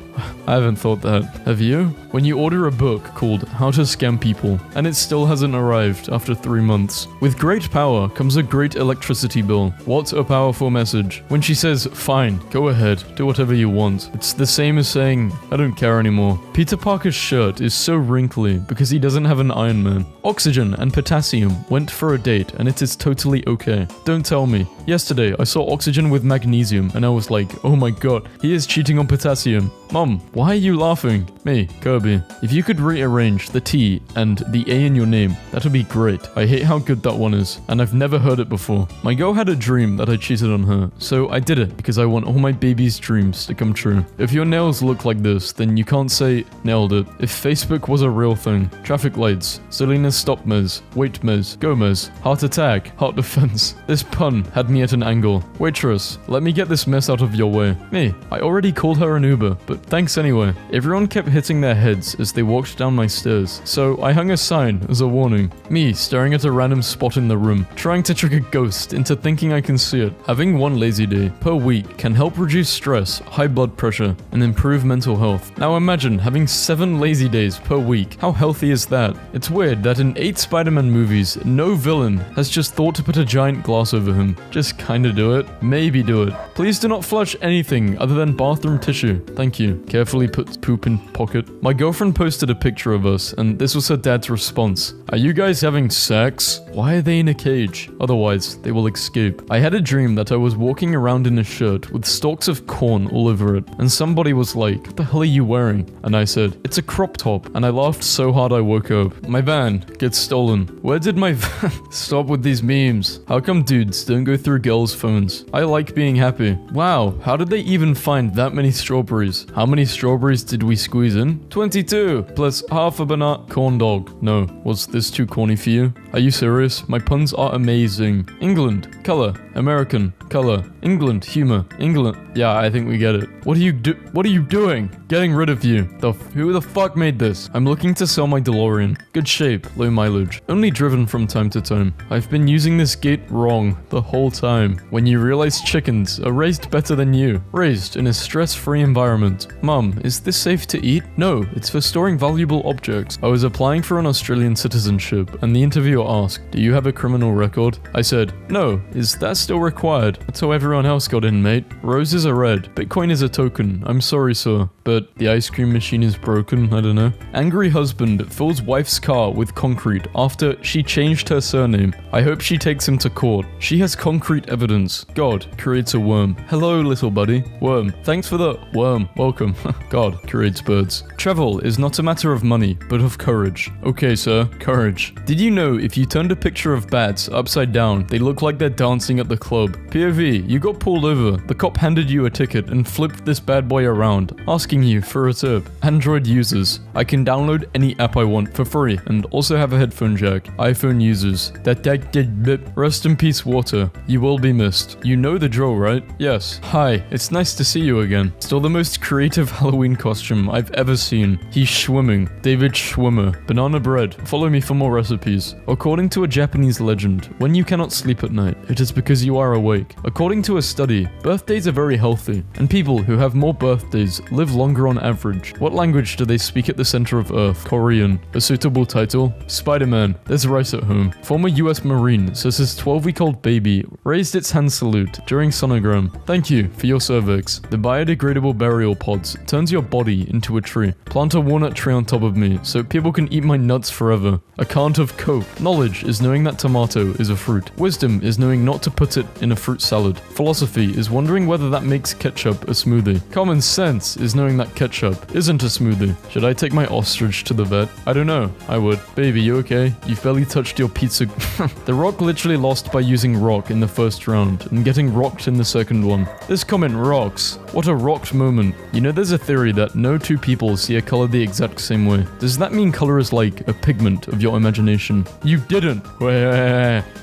I haven't thought that. Have you? When you order a book called How to Scam People, and it still hasn't arrived after 3 months. With great power comes a great electricity bill. What a powerful message. When she says, fine, go ahead, do whatever you want. It's the same as saying, I don't care anymore. Peter Parker's shirt is so wrinkly because he doesn't have an Iron Man. Oxygen and potassium went for a date and it is totally okay. Don't tell me. Yesterday, I saw Oxygen with magnesium and I was like, oh my god, he is cheating on potassium. Mom, why are you laughing? Me, Kirby. If you could rearrange the T and the A in your name, that would be great. I hate how good that one is, and I've never heard it before. My girl had a dream that I cheated on her, so I did it because I want all my baby's dreams to come true. If your nails look like this, then you can't say, nailed it. If Facebook was a real thing. Traffic lights. Selena stop Mez. Wait Mez. Go Mez. Heart attack. Heart defense. This pun had me at an angle. Waitress, let me get this mess out of your way. Me, I already called her an Uber, but thanks anyway. Everyone kept hitting their heads as they walked down my stairs, so I hung a sign as a warning. Me staring at a random spot in the room, trying to trick a ghost into thinking I can see it. Having one lazy day per week can help reduce stress, high blood pressure, and improve mental health. Now imagine having 7 lazy days per week. How healthy is that? It's weird that in 8 Spider-Man movies, no villain has just thought to put a giant glass over him. Just kinda do it. Maybe do it. Please do not flush anything other than bathroom tissue. Thank you. Carefully put poop in pocket. My girlfriend posted a picture of us, and this was her dad's response. Are you guys having sex? Why are they in a cage? Otherwise, they will escape. I had a dream that I was walking around in a shirt with stalks of corn all over it, and somebody was like, what the hell are you wearing? And I said, it's a crop top, and I laughed so hard I woke up. My van gets stolen. Where did my van? Stop with these memes. How come dudes don't go through girls' phones? I like being happy. Wow, how did they even find that many strawberries? How many strawberries did we squeeze in? 22 plus half a banana corn dog. No, was this too corny for you? Are you serious? My puns are amazing. England, color. American, color. England, humor. England. Yeah, I think we get it. What are you doing? Getting rid of you. Who the fuck made this? I'm looking to sell my DeLorean. Good shape, low mileage. Only driven from time to time. I've been using this gate wrong the whole time. When you realize chickens are raised better than you. Raised in a stress-free environment. Mum, is this safe to eat? No, it's for storing valuable objects. I was applying for an Australian citizenship, and the interviewer asked, do you have a criminal record? I said, no. Is that still required? That's how everyone else got in, mate. Roses are red. Bitcoin is a token. I'm sorry, sir. But the ice cream machine is broken, I don't know. Angry husband fills wife's car with concrete after she changed her surname. I hope she takes him to court. She has concrete evidence. God creates a worm. Hello, little buddy. Worm. Thanks for the worm. Welcome. God creates birds. Travel is not a matter of money, but of courage. Okay, sir. Courage. Did you know if you turned a picture of bats upside down, they look like they're dancing at the club? POV, you got pulled over. The cop handed you a ticket and flipped this bad boy around, asking you for a tip. Android users. I can download any app I want for free and also have a headphone jack. iPhone users. Rest in peace, water. You will be missed. You know the drill, right? Yes. Hi, it's nice to see you again. Still the most creative Halloween costume I've ever seen. He's Schwimming. David Schwimmer. Banana bread. Follow me for more recipes. According to a Japanese legend, when you cannot sleep at night, it is because you are awake. According to a study, birthdays are very healthy, and people who have more birthdays live longer on average. What language do they speak at the center of Earth? Korean. A suitable title? Spider-Man. There's rice at home. Former US Marine says his 12-week-old baby raised its hand salute during sonogram. Thank you for your cervix. The biodegradable burial pods turns your body into a tree. Plant a walnut tree on top of me so people can eat my nuts forever. A cant of coke. Knowledge is knowing that tomato is a fruit. Wisdom is knowing not to put it in a fruit salad. Philosophy is wondering whether that makes ketchup a smoothie. Common sense is knowing that ketchup isn't a smoothie. Should I take my ostrich to the vet? I don't know. I would. Baby, you okay? You've barely touched your pizza. The Rock literally lost by using rock in the first round and getting rocked in the second one. This comment rocks. What a rocked moment. You know, there's a theory that no two people see a color the exact same way. Does that mean color is like a pigment of your imagination? You didn't.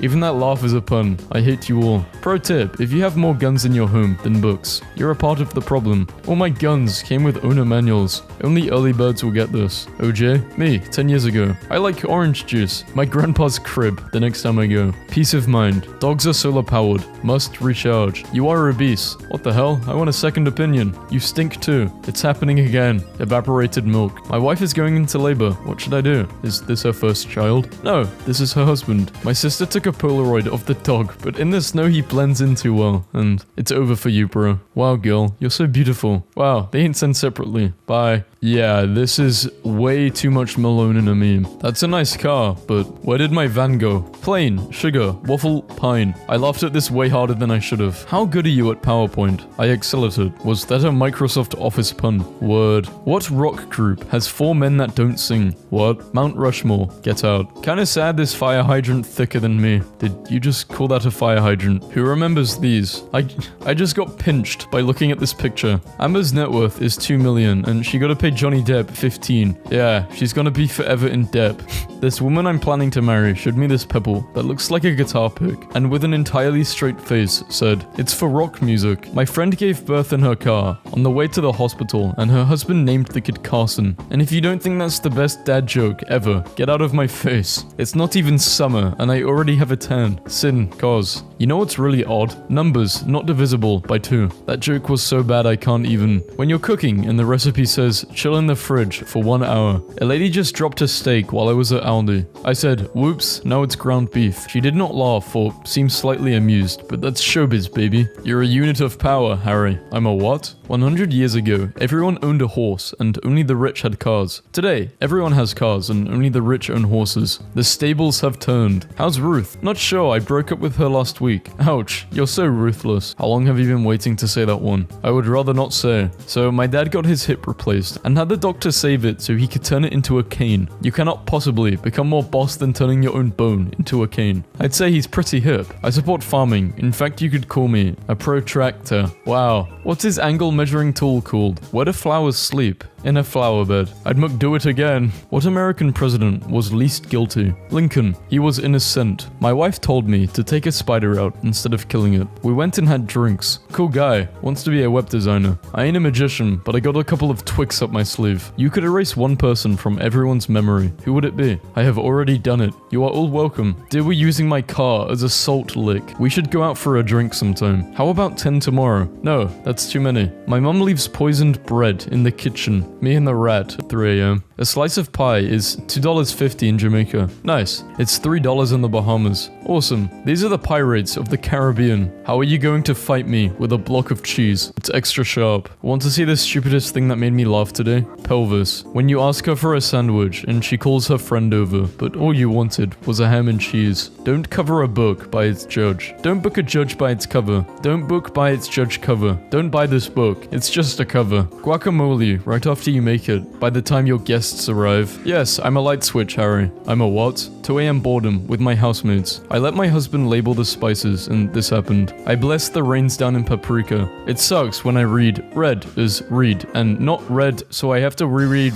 Even that laugh is a pun. I hate you all. Pro tip, if you have more guns in your home than books, you're a part of the problem. All my guns came with owner manuals. Only early birds will get this. OJ? Me, 10 years ago. I like orange juice. My grandpa's crib, the next time I go. Peace of mind. Dogs are solar powered. Must recharge. You are obese. What the hell? I want a second opinion. You stink too. It's happening again. Evaporated milk. My wife is going into labor. What should I do? Is this her first child? No, this is her husband. My sister took a Polaroid of the dog, but in the snow he blends in too well, and it's over for you, bro. Wow, girl, you're so beautiful. Wow, they ain't sent separately. Bye. Yeah, this is way too much Malone in a meme. That's a nice car, but where did my van go? Plain, sugar, waffle, pine. I laughed at this way harder than I should have. How good are you at PowerPoint? I excel at it. Was that a Microsoft Office pun? Word. What rock group has 4 men that don't sing? What? Mount Rushmore. Get out. Kinda sad this fire hydrant thicker than me. Did you just call that a fire hydrant? Who remembers these? I just got pinched by looking at this picture. Amber's net worth is 2 million and she gotta pay Johnny Depp 15. Yeah, she's gonna be forever in debt. This woman I'm planning to marry showed me this pebble that looks like a guitar pick and with an entirely straight face said, "It's for rock music." My friend gave birth in her car on the way to the hospital and her husband named the kid Carson. And if you don't think that's the best dad joke ever, get out of my face. It's not even summer and I already have a tan. Sin, cause. You know what's really odd? Numbers not divisible by 2. That joke was so bad I can't even. When you're cooking and the recipe says, chill in the fridge for 1 hour. A lady just dropped a steak while I was at Aldi. I said, whoops, now it's ground beef. She did not laugh or seem slightly amused, but that's showbiz, baby. You're a unit of power, Harry. I'm a what? 100 years ago, everyone owned a horse and only the rich had cars. Today, everyone has cars and only the rich own horses. The stables have turned. How's Ruth? Not sure, I broke up with her last week. Ouch, you're so ruthless. How long have you been waiting to say that one? I would rather not say. So my dad got his hip replaced and had the doctor save it so he could turn it into a cane. You cannot possibly become more boss than turning your own bone into a cane. I'd say he's pretty hip. I support farming. In fact, you could call me a protractor. Wow. What's his angle measuring tool called? Where do flowers sleep? in a flower bed. I'd do it again. What American president was least guilty? Lincoln. He was innocent. My wife told me to take a spider out instead of killing it. We went and had drinks. Cool guy. Wants to be a web designer. I ain't a magician, but I got a couple of twicks up my sleeve. You could erase one person from everyone's memory. Who would it be? I have already done it. You are all welcome. Dear, we're using my car as a salt lick. We should go out for a drink sometime. How about 10 tomorrow? No, that's too many. My mum leaves poisoned bread in the kitchen. Me and the rat at 3 a.m. A slice of pie is $2.50 in Jamaica. Nice. It's $3 in the Bahamas. Awesome. These are the pirates of the Caribbean. How are you going to fight me with a block of cheese? It's extra sharp. Want to see the stupidest thing that made me laugh today? Pelvis. When you ask her for a sandwich and she calls her friend over, but all you wanted was a ham and cheese. Don't cover a book by its judge. Don't book a judge by its cover. Don't book by its judge cover. Don't buy this book. It's just a cover. Guacamole right after you make it. By the time your guests arrive. Yes, I'm a light switch, Harry. I'm a what? 2 a.m. boredom with my housemates. I let my husband label the spices and this happened. I blessed the rains down in paprika. It sucks when I read red as read and not red, so I have to reread.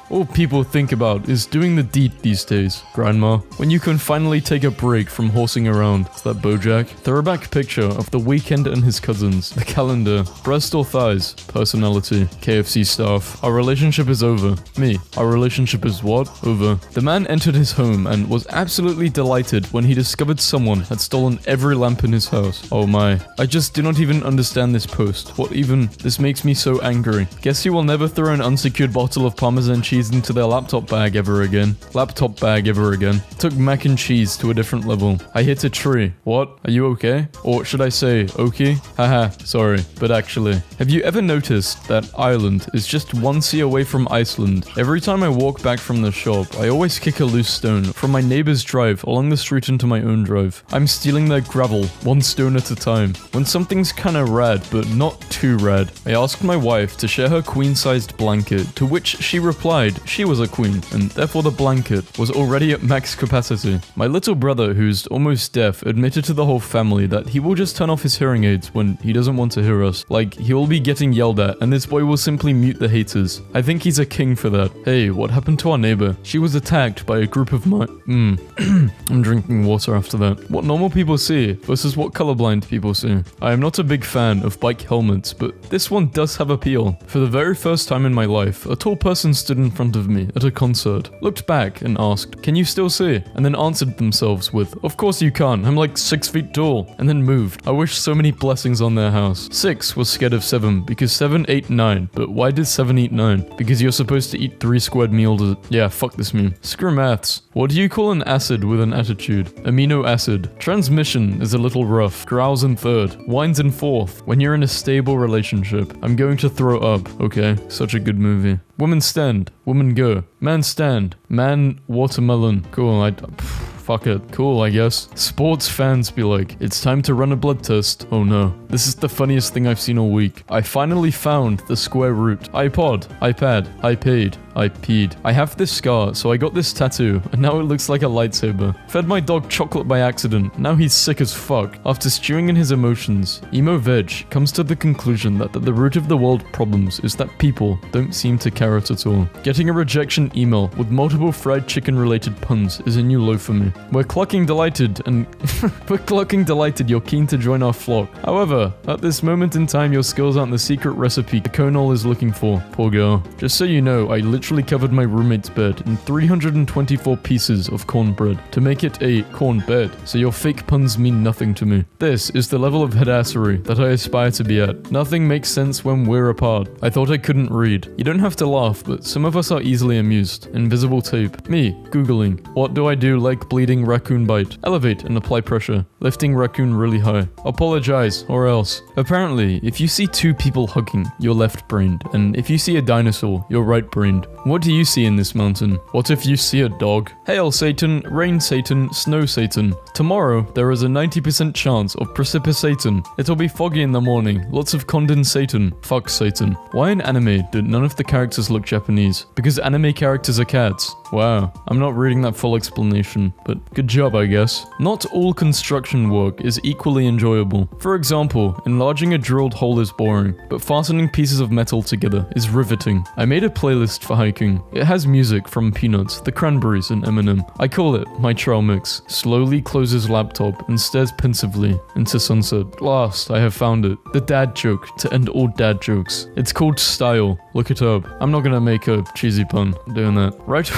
All people think about is doing the deed these days, Grandma. When you can finally take a break from horsing around. Is that Bojack? Throwback picture of the weekend and his cousins. The calendar. Breast or thighs? Personality. KFC staff. Our relationship is over. Me. Our relationship is what? Over. The man entered his home and was absolutely delighted when he discovered someone had stolen every lamp in his house. Oh my. I just do not even understand this post. What even? This makes me so angry. Guess you will never throw an unsecured bottle of Parmesan cheese into their laptop bag ever again. Laptop bag ever again. Took mac and cheese to a different level. I hit a tree. What? Are you okay? Or should I say, okay? Haha, sorry. But actually, have you ever noticed that Ireland is just one sea away from Iceland? Every time I walk back from the shop, I always kick a loose stone from my neighbor's drive along the street into my own drive. I'm stealing their gravel, one stone at a time. When something's kinda rad, but not too rad, I asked my wife to share her queen-sized blanket, to which she replied she was a queen, and therefore the blanket was already at max capacity. My little brother, who's almost deaf, admitted to the whole family that he will just turn off his hearing aids when he doesn't want to hear us. Like, he will be getting yelled at, and this boy will simply mute the haters. I think he's a king for that. Hey, what happened to our neighbor? She was attacked by a group of I'm drinking water after that. What normal people see versus what colorblind people see. I am not a big fan of bike helmets, but this one does have appeal. For the very first time in my life, a tall person stood in front of me at a concert, looked back and asked, "Can you still see?" And then answered themselves with, "Of course you can, I'm like 6 feet tall," and then moved. I wish so many blessings on their house. 6 was scared of 7 because 7 ate 9, but why did 7 eat 9? Because you're supposed to eat 3 squared meals. Yeah, fuck this meme. Screw maths. What do you call an acid with an attitude? Amino acid. Transmission is a little rough. Growls in 3rd. Whines in 4th. When you're in a stable relationship. I'm going to throw up. Okay, such a good movie. Woman stand. Woman go. Man stand. Man watermelon. Cool, fuck it. Cool, I guess. Sports fans be like, it's time to run a blood test. Oh no. This is the funniest thing I've seen all week. I finally found the square root. iPod, iPad, I paid, I peed. I have this scar, so I got this tattoo, and now it looks like a lightsaber. Fed my dog chocolate by accident. Now he's sick as fuck. After stewing in his emotions, Emo Veg comes to the conclusion that the root of the world problems is that people don't seem to care at all. Getting a rejection email with multiple fried chicken related puns is a new low for me. We're clucking delighted you're keen to join our flock. However, at this moment in time your skills aren't the secret recipe the Conal is looking for. Poor girl. Just so you know, I literally covered my roommate's bed in 324 pieces of cornbread to make it a corn bed, so your fake puns mean nothing to me. This is the level of headassery that I aspire to be at. Nothing makes sense when we're apart. I thought I couldn't read. You don't have to laugh, but some of us are easily amused. Invisible tape. Me, Googling. What do I do like bleeding raccoon bite? Elevate and apply pressure. Lifting raccoon really high. Apologize, or else. Apparently, if you see 2 people hugging, you're left-brained, and if you see a dinosaur, you're right-brained. What do you see in this mountain? What if you see a dog? Hail Satan, rain Satan, snow Satan. Tomorrow, there is a 90% chance of precipitating. It'll be foggy in the morning, lots of condensating. Fuck Satan. Why in anime did none of the characters look Japanese? Because anime characters are cats. Wow, I'm not reading that full explanation, but good job I guess. Not all construction work is equally enjoyable. For example, enlarging a drilled hole is boring, but fastening pieces of metal together is riveting. I made a playlist for hiking. It has music from Peanuts, The Cranberries, and Eminem. I call it my trail mix. Slowly closes laptop and stares pensively into sunset. Last, I have found it. The dad joke to end all dad jokes. It's called Style. Look it up. I'm not gonna make a cheesy pun doing that. Right?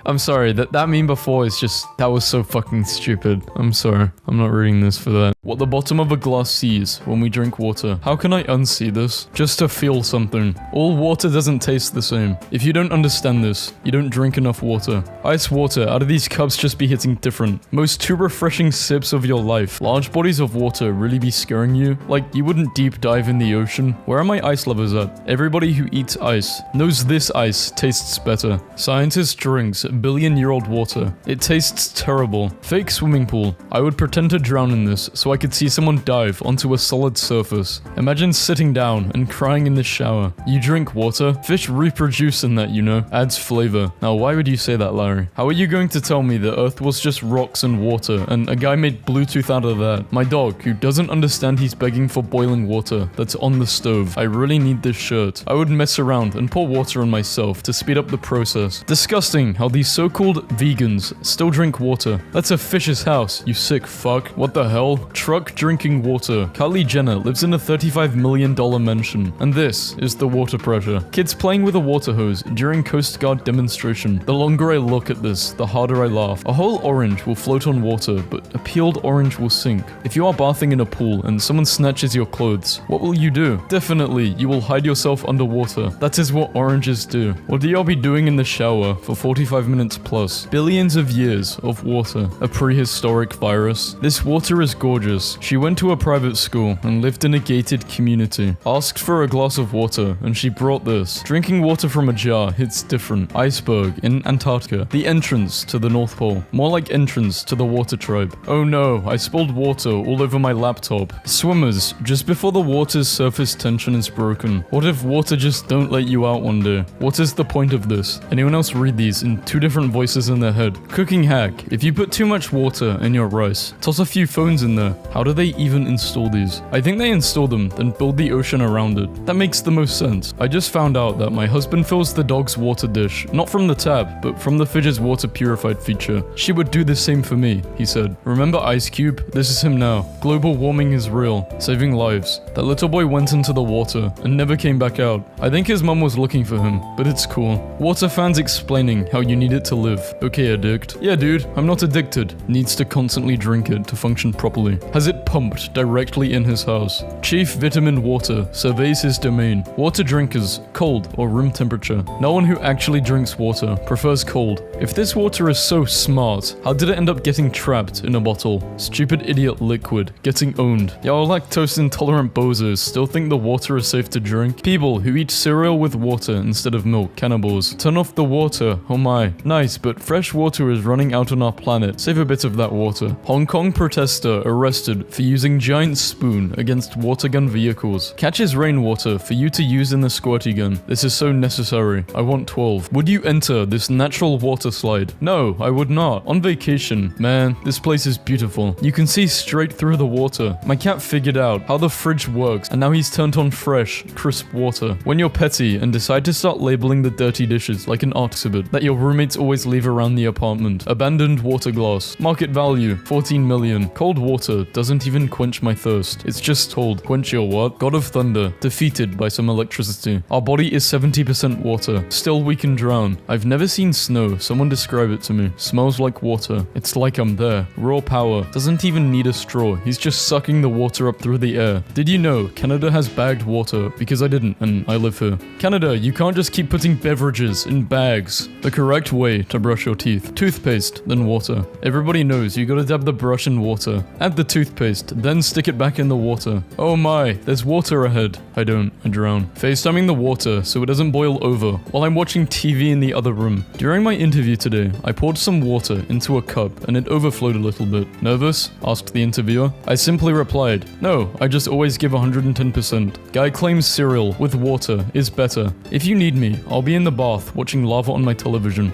I'm sorry, that meme before is just, that was so fucking stupid. I'm sorry. I'm not reading this for that. What the bottom of a glass sees when we drink water. How can I unsee this? Just to feel something. All water doesn't taste the same. If you don't understand this, you don't drink enough water. Ice water out of these cups just be hitting different. Most 2 refreshing sips of your life. Large bodies of water really be scaring you? Like you wouldn't deep dive in the ocean? Where are my ice lovers at? Everybody who eats ice knows this ice tastes better. Scientist drinks billion-year-old water. It tastes terrible. Fake swimming pool. I would pretend to drown in this so I could see someone dive onto a solid surface. Imagine sitting down and crying in the shower. You drink water? Fish reproduce in that, you know. Adds flavor. Now why would you say that, Larry? How are you going to tell me the earth was just rocks and water and a guy made Bluetooth out of that? My dog, who doesn't understand he's begging for boiling water that's on the stove. I really need this shirt. I would mess around and pour water on myself to speed up the process. Disgusting how these so-called vegans still drink water. That's a fish's house, you sick fuck. What the hell? Truck drinking water. Kylie Jenner lives in a $35 million mansion. And this is the water pressure. Kids playing with a water hose during Coast Guard demonstration. The longer I look at this, the harder I laugh. A whole orange will float on water, but a peeled orange will sink. If you are bathing in a pool and someone snatches your clothes, what will you do? Definitely, you will hide yourself underwater. That is what oranges do. What do y'all be doing in the shower for 45 minutes plus? Billions of years of water. A prehistoric virus. This water is gorgeous. She went to a private school and lived in a gated community. Asked for a glass of water and she brought this. Drinking water from a jar hits different. Iceberg in Antarctica. The entrance to the North Pole. More like entrance to the water tribe. Oh no, I spilled water all over my laptop. Swimmers, just before the water's surface tension is broken. What if water just don't let you out one day? What is the point of this? Anyone else read these in 2 different voices in their head? Cooking hack. If you put too much water in your rice, toss a few phones in there. How do they even install these? I think they install them, then build the ocean around it. That makes the most sense. I just found out that my husband fills the dog's water dish, not from the tap, but from the Fidget's water purified feature. She would do the same for me, he said. Remember Ice Cube? This is him now. Global warming is real, saving lives. That little boy went into the water and never came back out. I think his mum was looking for him, but it's cool. Water fans explaining how you need it to live. Okay, addict. Yeah, dude, I'm not addicted. Needs to constantly drink it to function properly. Has it pumped directly in his house. Chief Vitamin Water surveys his domain. Water drinkers, cold or room temperature. No one who actually drinks water prefers cold. If this water is so smart, how did it end up getting trapped in a bottle? Stupid idiot liquid, getting owned. Y'all lactose intolerant bozos still think the water is safe to drink? People who eat cereal with water instead of milk, cannibals. Turn off the water, oh my. Nice, but fresh water is running out on our planet. Save a bit of that water. Hong Kong protester arrested for using giant spoon against water gun vehicles. Catches rainwater for you to use in the squirty gun. This is so necessary. I want 12. Would you enter this natural water slide? No, I would not. On vacation, man, this place is beautiful. You can see straight through the water. My cat figured out how the fridge works and now he's turned on fresh, crisp water. When you're petty and decide to start labeling the dirty dishes like an art exhibit that your roommates always leave around the apartment. Abandoned water glass. Market value, 14 million. Cold water doesn't even quench my thirst. It's just told, quench your what? God of Thunder, defeated by some electricity. Our body is 70% water. Still we can drown. I've never seen snow so much Someone describe it to me. Smells like water. It's like I'm there. Raw power. Doesn't even need a straw. He's just sucking the water up through the air. Did you know Canada has bagged water? Because I didn't, and I live here. Canada, you can't just keep putting beverages in bags. The correct way to brush your teeth. Toothpaste, then water. Everybody knows you gotta dab the brush in water. Add the toothpaste, then stick it back in the water. Oh my, there's water ahead. I don't, I drown. FaceTiming the water so it doesn't boil over while I'm watching TV in the other room. During my interview today, I poured some water into a cup and it overflowed a little bit. Nervous? Asked the interviewer. I simply replied, no, I just always give 110%. Guy claims cereal with water is better. If you need me, I'll be in the bath watching lava on my television.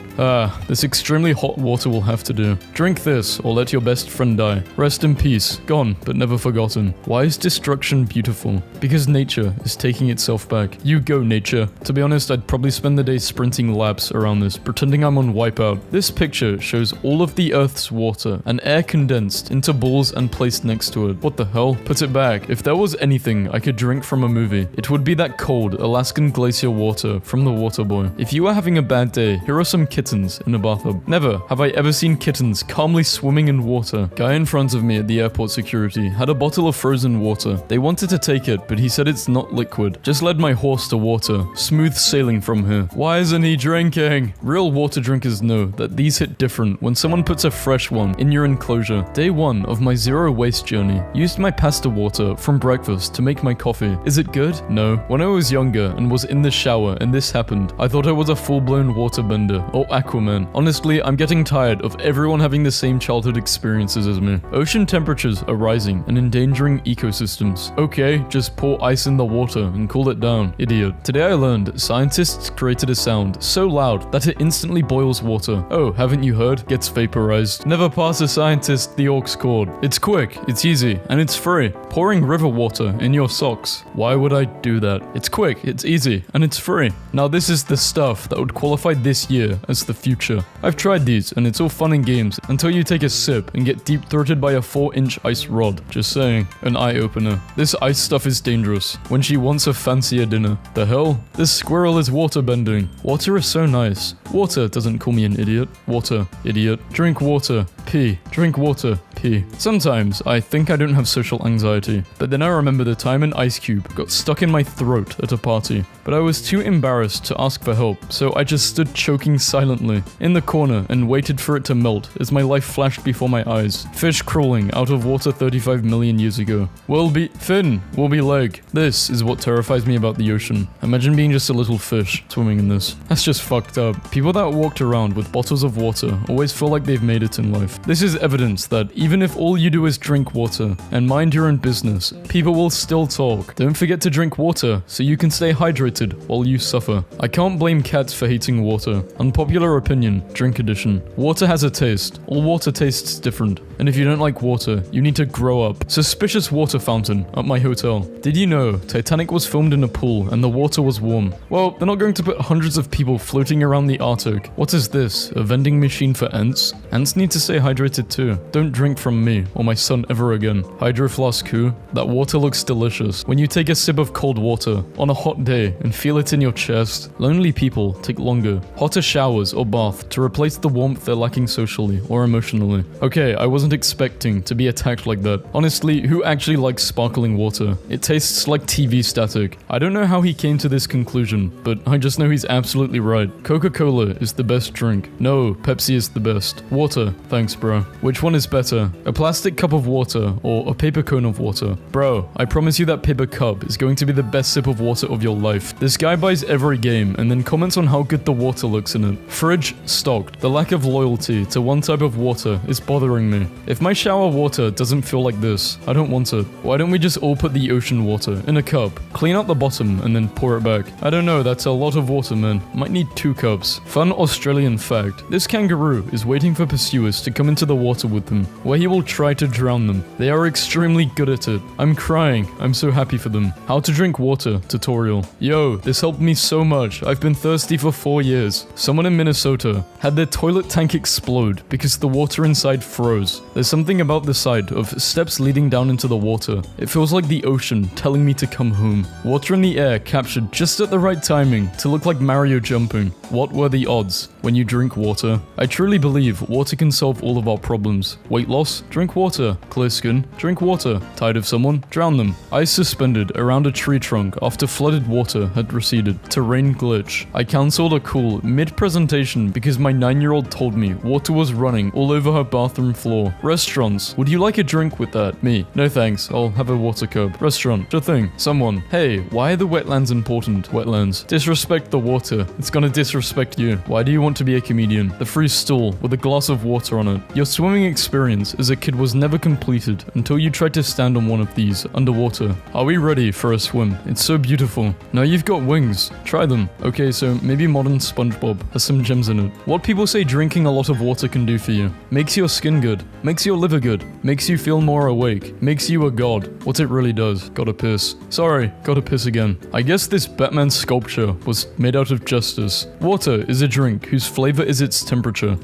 This extremely hot water will have to do. Drink this or let your best friend die. Rest in peace. Gone, but never forgotten. Why is destruction beautiful? Because nature is taking itself back. You go, nature. To be honest, I'd probably spend the day sprinting laps around this, pretending I'm on Wipeout. This picture shows all of the Earth's water and air condensed into balls and placed next to it. What the hell? Put it back. If there was anything I could drink from a movie, it would be that cold Alaskan glacier water from The Waterboy. If you are having a bad day, here are some kittens in a bathtub. Never have I ever seen kittens calmly swimming in water. Guy in front of me at the airport security had a bottle of frozen water. They wanted to take it, but he said it's not liquid. Just led my horse to water. Smooth sailing from here. Why isn't he drinking? Real water drinkers know that these hit different when someone puts a fresh one in your enclosure. Day 1 of my zero waste journey. Used my pasta water from breakfast to make my coffee. Is it good? No. When I was younger and was in the shower and this happened, I thought I was a full-blown waterbender or Aquaman. Honestly, I'm getting tired of everyone having the same childhood experiences as me. Ocean temperatures are rising and endangering ecosystems. Okay, just pour ice in the water and cool it down. Idiot. Today I learned scientists created a sound so loud that it instantly boils water. Oh, haven't you heard? Gets vaporized. Never pass a scientist the aux cord. It's quick, it's easy, and it's free. Pouring river water in your socks. Why would I do that? It's quick, it's easy, and it's free. Now this is the stuff that would qualify this year as the future. I've tried these, and it's all fun and games until you take a sip and get deep-throated by a 4-inch ice rod. Just saying. An eye-opener. This ice stuff is dangerous. When she wants a fancier dinner. The hell? This squirrel is waterbending. Water is so nice. Water doesn't call me an idiot. Water. Idiot. Drink water. Pee. Drink water. Pee. Sometimes I think I don't have social anxiety, but then I remember the time an ice cube got stuck in my throat at a party. But I was too embarrassed to ask for help, so I just stood choking silently in the corner and waited for it to melt as my life flashed before my eyes. Fish crawling out of water 35 million years ago. Will be fin, will be leg. This is what terrifies me about the ocean. Imagine being just a little fish swimming in this. That's just fucked up. People that walked around with bottles of water always feel like they've made it in life. This is evidence that even if all you do is drink water and mind your own business, people will still talk. Don't forget to drink water so you can stay hydrated while you suffer. I can't blame cats for hating water. Unpopular opinion, drink edition. Water has a taste. All water tastes different. And if you don't like water, you need to grow up. Suspicious water fountain at my hotel. Did you know Titanic was filmed in a pool and the water was warm? Well, they're not going to put hundreds of people floating around the Arctic. What is this? A vending machine for ants? Ants need to stay hydrated too. Don't drink from me or my son ever again. Hydro Flask who? That water looks delicious. When you take a sip of cold water on a hot day and feel it in your chest, lonely people take longer. Hotter showers or bath to replace the warmth they're lacking socially or emotionally. Okay, I wasn't expecting to be attacked like that. Honestly, who actually likes sparkling water? It tastes like TV static. I don't know how he came to this conclusion, but I just know he's absolutely right. Coca-Cola is the best drink. No, Pepsi is the best. Water. Thanks, bro. Which one is better? A plastic cup of water or a paper cone of water? Bro, I promise you that paper cup is going to be the best sip of water of your life. This guy buys every game and then comments on how good the water looks in it. Fridge stocked. The lack of loyalty to one type of water is bothering me. If my shower water doesn't feel like this, I don't want it. Why don't we just all put the ocean water in a cup, clean out the bottom and then pour it back? I don't know, that's a lot of water, man. Might need 2 cups. Fun Australian fact. This kangaroo is waiting for pursuers to come into the water with them, where he will try to drown them. They are extremely good at it. I'm crying. I'm so happy for them. How to drink water tutorial. Yo, this helped me so much. I've been thirsty for 4 years. Someone in Minnesota had their toilet tank explode because the water inside froze. There's something about the sight of steps leading down into the water. It feels like the ocean telling me to come home. Water in the air captured just at the right timing to look like Mario jumping. What were the odds when you drink water? I truly believe water can solve all of our problems. Weight loss? Drink water. Clear skin? Drink water. Tired of someone? Drown them. Ice suspended around a tree trunk after flooded water had receded. Terrain glitch. I cancelled a call mid-presentation because my 9-year-old told me water was running all over her bathroom floor. Restaurants. Would you like a drink with that? Me. No thanks. I'll have a water curb. Restaurant. Sure thing. Someone. Hey, why are the wetlands important? Wetlands. Disrespect the water. It's gonna disrespect you. Why do you want to be a comedian? The free stool with a glass of water on it. Your swimming experience as a kid was never completed until you tried to stand on one of these underwater. Are we ready for a swim? It's so beautiful. Now you've got wings. Try them. Okay, so maybe modern SpongeBob has some gems in it. What people say drinking a lot of water can do for you. Makes your skin good. Makes your liver good. Makes you feel more awake. Makes you a god. What it really does. Gotta piss. Sorry, gotta piss again. I guess this Batman sculpture was made out of justice. Water is a drink whose flavor is its temperature.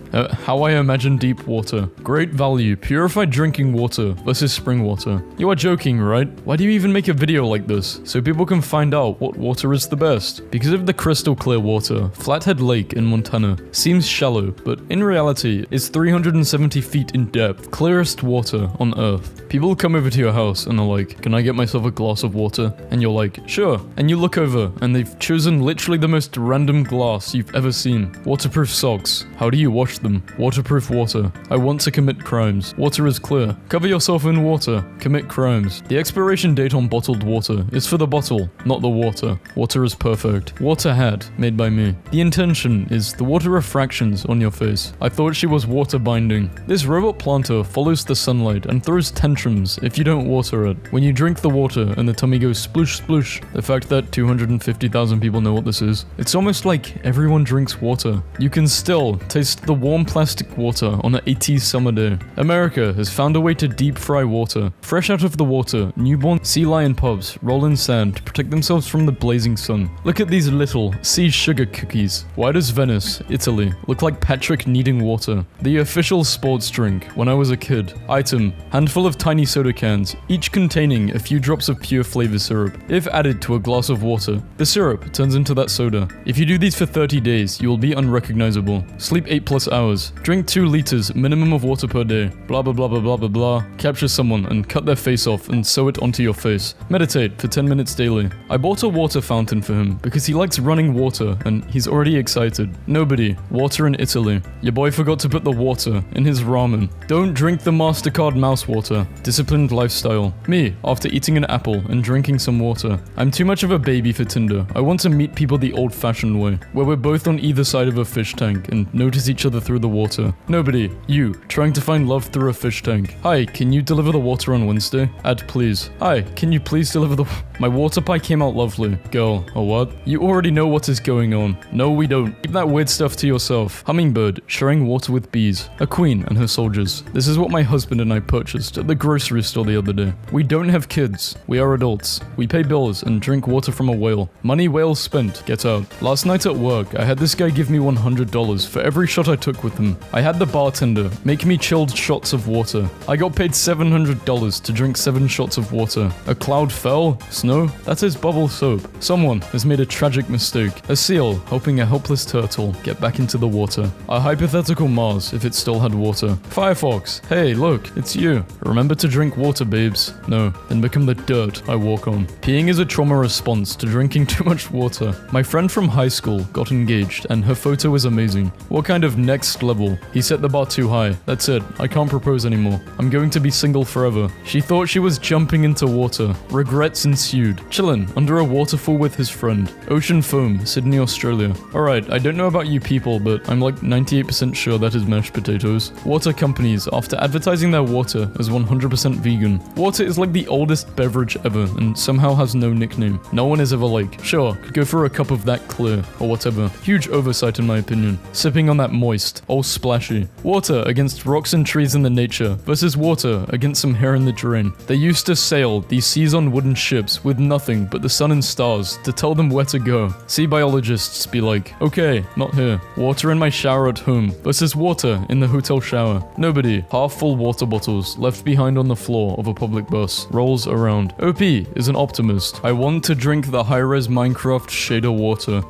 How I imagine deep water. Great value. Purified drinking water versus spring water. You are joking, right? Why do you even make a video like this? So people can find out what water is the best. Because of the crystal clear water, Flathead Lake in Montana seems shallow, but in reality is 370 feet in depth. Clearest water on Earth. People come over to your house and are like, can I get myself a glass of water? And you're like, sure. And you look over and they've chosen literally the most random glass you've ever seen. Waterproof socks. How do you wash them? Waterproof water. I want to commit crimes. Water is clear. Cover yourself in water. Commit crimes. The expiration date on bottled water is for the bottle, not the water. Water is perfect. Water hat, made by me. The intention is the water refractions on your face. I thought she was water binding. This robot planter follows the sunlight and throws tantrums if you don't water it. When you drink the water and the tummy goes sploosh sploosh, the fact that 250,000 people know what this is, it's almost like everyone drinks water. You can still taste the warm plastic water on an 80s summer day. America has found a way to deep fry water. Fresh out of the water, newborn sea lion pups roll in sand to protect themselves from the blazing sun. Look at these little sea sugar cookies. Why does Venice, Italy, look like Patrick needing water? The official sports drink when I was a kid. Item, handful of tiny soda cans, each containing a few drops of pure flavor syrup. If added to a glass of water, the syrup turns into that soda. If you do these for 30 days, you will be unrecognizable. Sleep 8+ hours. Drink 2 liters minimum of water per day. Blah blah blah blah blah blah blah. Capture someone and cut their face off and sew it onto your face. Meditate for 10 minutes daily. I bought a water fountain for him because he likes running water and he's already excited. Nobody. Water in Italy. Your boy forgot to put the water in his ramen. Don't drink the MasterCard mouse water. Disciplined lifestyle. Me, after eating an apple and drinking some water. I'm too much of a baby for Tinder. I want to meet people the old-fashioned way, where we're both on either side of a fish tank and notice each other through the water. Nobody. You, trying to find love through a fish tank. Hi, can you deliver the water on Wednesday? Add please. Hi, can you please deliver the... My water pie came out lovely. Girl, or what? You already know what is going on. No, we don't. Keep that weird stuff to yourself. Hummingbird, sharing water with bees. A queen and her soldiers. This is what my husband and I purchased at the grocery store the other day. We don't have kids. We are adults. We pay bills and drink water from a whale. Money well spent. Get out. Last night at work, I had this guy give me $100 for every shot I took with him. I had the bartender make me chilled shots of water. I got paid $700 to drink 7 shots of water. A cloud fell? Snow? That is bubble soap. Someone has made a tragic mistake. A seal helping a helpless turtle get back into the water. A hypothetical Mars if it still had water. Firefox. Hey, look, it's you. Remember to drink water, babes. No, then become the dirt I walk on. Peeing is a trauma response to drinking too much water. My friend from high school got engaged and her photo was amazing. What kind of next level? He set the bar too high. That's it. I can't propose anymore. I'm going to be single forever. She thought she was jumping into water. Regrets ensued. Chillin' under a waterfall with his friend. Ocean foam, Sydney, Australia. Alright, I don't know about you people, but I'm like 98% sure that is mashed potatoes. Water companies, after advertising their water as 100% vegan. Water is like the oldest beverage ever and somehow has no nickname. No one is ever like, sure, could go for a cup of that clear, or whatever. Huge oversight in my opinion. Sipping on that moist, all splashy. Water Water against rocks and trees in the nature versus water against some hair in the drain. They used to sail these seas on wooden ships with nothing but the sun and stars to tell them where to go. Sea biologists be like, okay, not here. Water in my shower at home versus water in the hotel shower. Nobody, half-full water bottles left behind on the floor of a public bus, rolls around. OP is an optimist. I want to drink the high-res Minecraft shader water.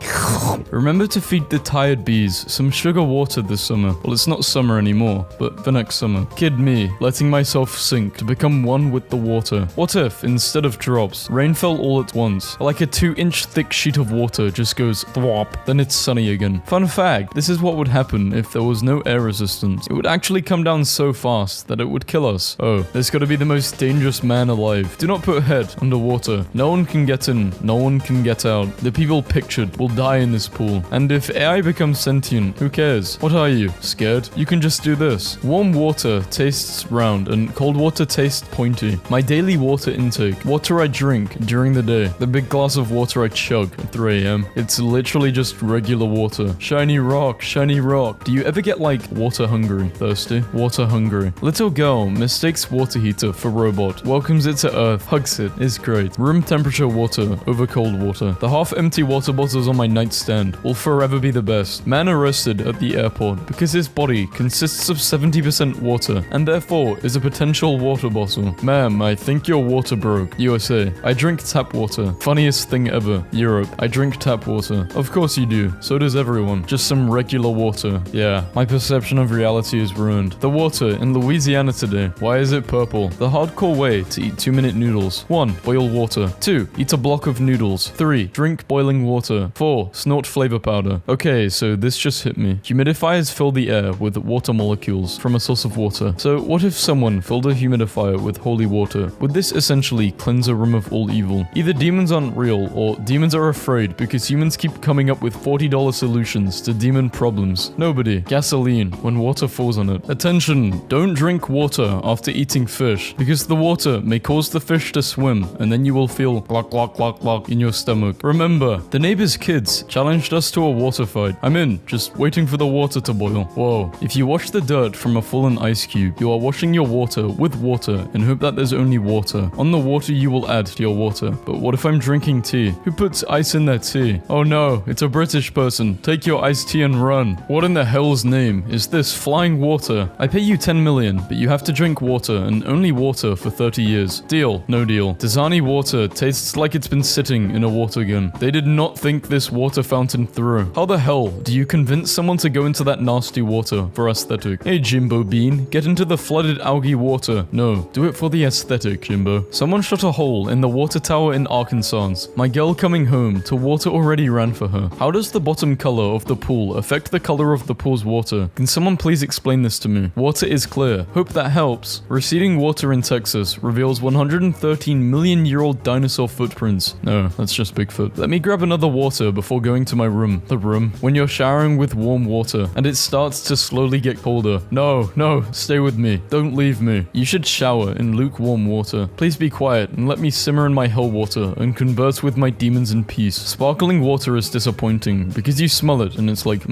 Remember to feed the tired bees some sugar water this summer. Well, it's not summer anymore, but the next summer. Kid me, letting myself sink to become one with the water. What if, instead of drops, rain fell all at once? Like a 2-inch thick sheet of water just goes thwop, then it's sunny again. Fun fact, this is what would happen if there was no air resistance. It would actually come down so fast that it would kill us. Oh, there's gotta be the most dangerous man alive. Do not put head underwater. No one can get in, no one can get out. The people pictured will die in this pool. And if AI becomes sentient, who cares? What are you, scared? You can just do this. Warm water tastes round and cold water tastes pointy. My daily water intake, water I drink during the day, the big glass of water I chug at 3 AM. It's literally just regular water. Shiny rock, shiny rock. Do you ever get like water hungry? Thirsty? Water hungry. Little girl mistakes water heater for robot, welcomes it to Earth, hugs it, is great. Room temperature water over cold water. The half-empty water bottles on my nightstand will forever be the best. Man arrested at the airport because his body consists of 70% water and therefore is a potential water bottle. Ma'am, I think your water broke. USA. I drink tap water. Funniest thing ever. Europe. I drink tap water. Of course you do. So does everyone. Just some regular water. Yeah. My perception of reality is ruined. The water in Louisiana today. Why is it purple? The hardcore way to eat 2-minute noodles. 1. Boil water. 2. Eat a block of noodles. 3. Drink boiling water. 4. Snort flavor powder. Okay, so this just hit me. Humidifiers fill the air with water molecules from a source of water. So what if someone filled a humidifier with holy water? Would this essentially cleanse a room of all evil? Either demons aren't real, or demons are afraid because humans keep coming up with $40 solutions to demon problems. Nobody. Gasoline, when water falls on it. Attention, don't drink water after eating fish, because the water may cause the fish to swim, and then you will feel glock glock glock glock in your stomach. Remember, the neighbor's kids challenged us to a water fight. I'm in, just waiting for the water to boil. Whoa. If you wash the dirt from a fallen ice cube, you are washing your water with water and hope that there's only water. On the water you will add to your water. But what if I'm drinking tea? Who puts ice in their tea? Oh no, it's a British person. Take your iced tea and run. What in the hell's name is this flying water? I pay you 10 million, but you have to drink water and only water for 30 years. Deal? No deal. Dasani water tastes like it's been sitting in a water gun. They did not think this water fountain through. How the hell do you convince someone to go into that nasty water for aesthetic? Hey Jimbo Bean, get into the flooded algae water. No, do it for the aesthetic, Jimbo. Someone shot a hole in the water tower in Arkansas. My girl coming home to water already ran for her. How does the bottom color of the pool affect the color of the pool's water? Can someone please explain this to me? Water is clear. Hope that helps. Receding water in Texas reveals 113 million-year-old dinosaur footprints. No, that's just Bigfoot. Let me grab another water before going to my room. The room. When you're showering with warm water and it starts to slowly get colder. No, stay with me. Don't leave me. You should shower in lukewarm water. Please be quiet and let me simmer in my hell water and converse with my demons in peace. Sparkling water is disappointing because you smell it and it's like,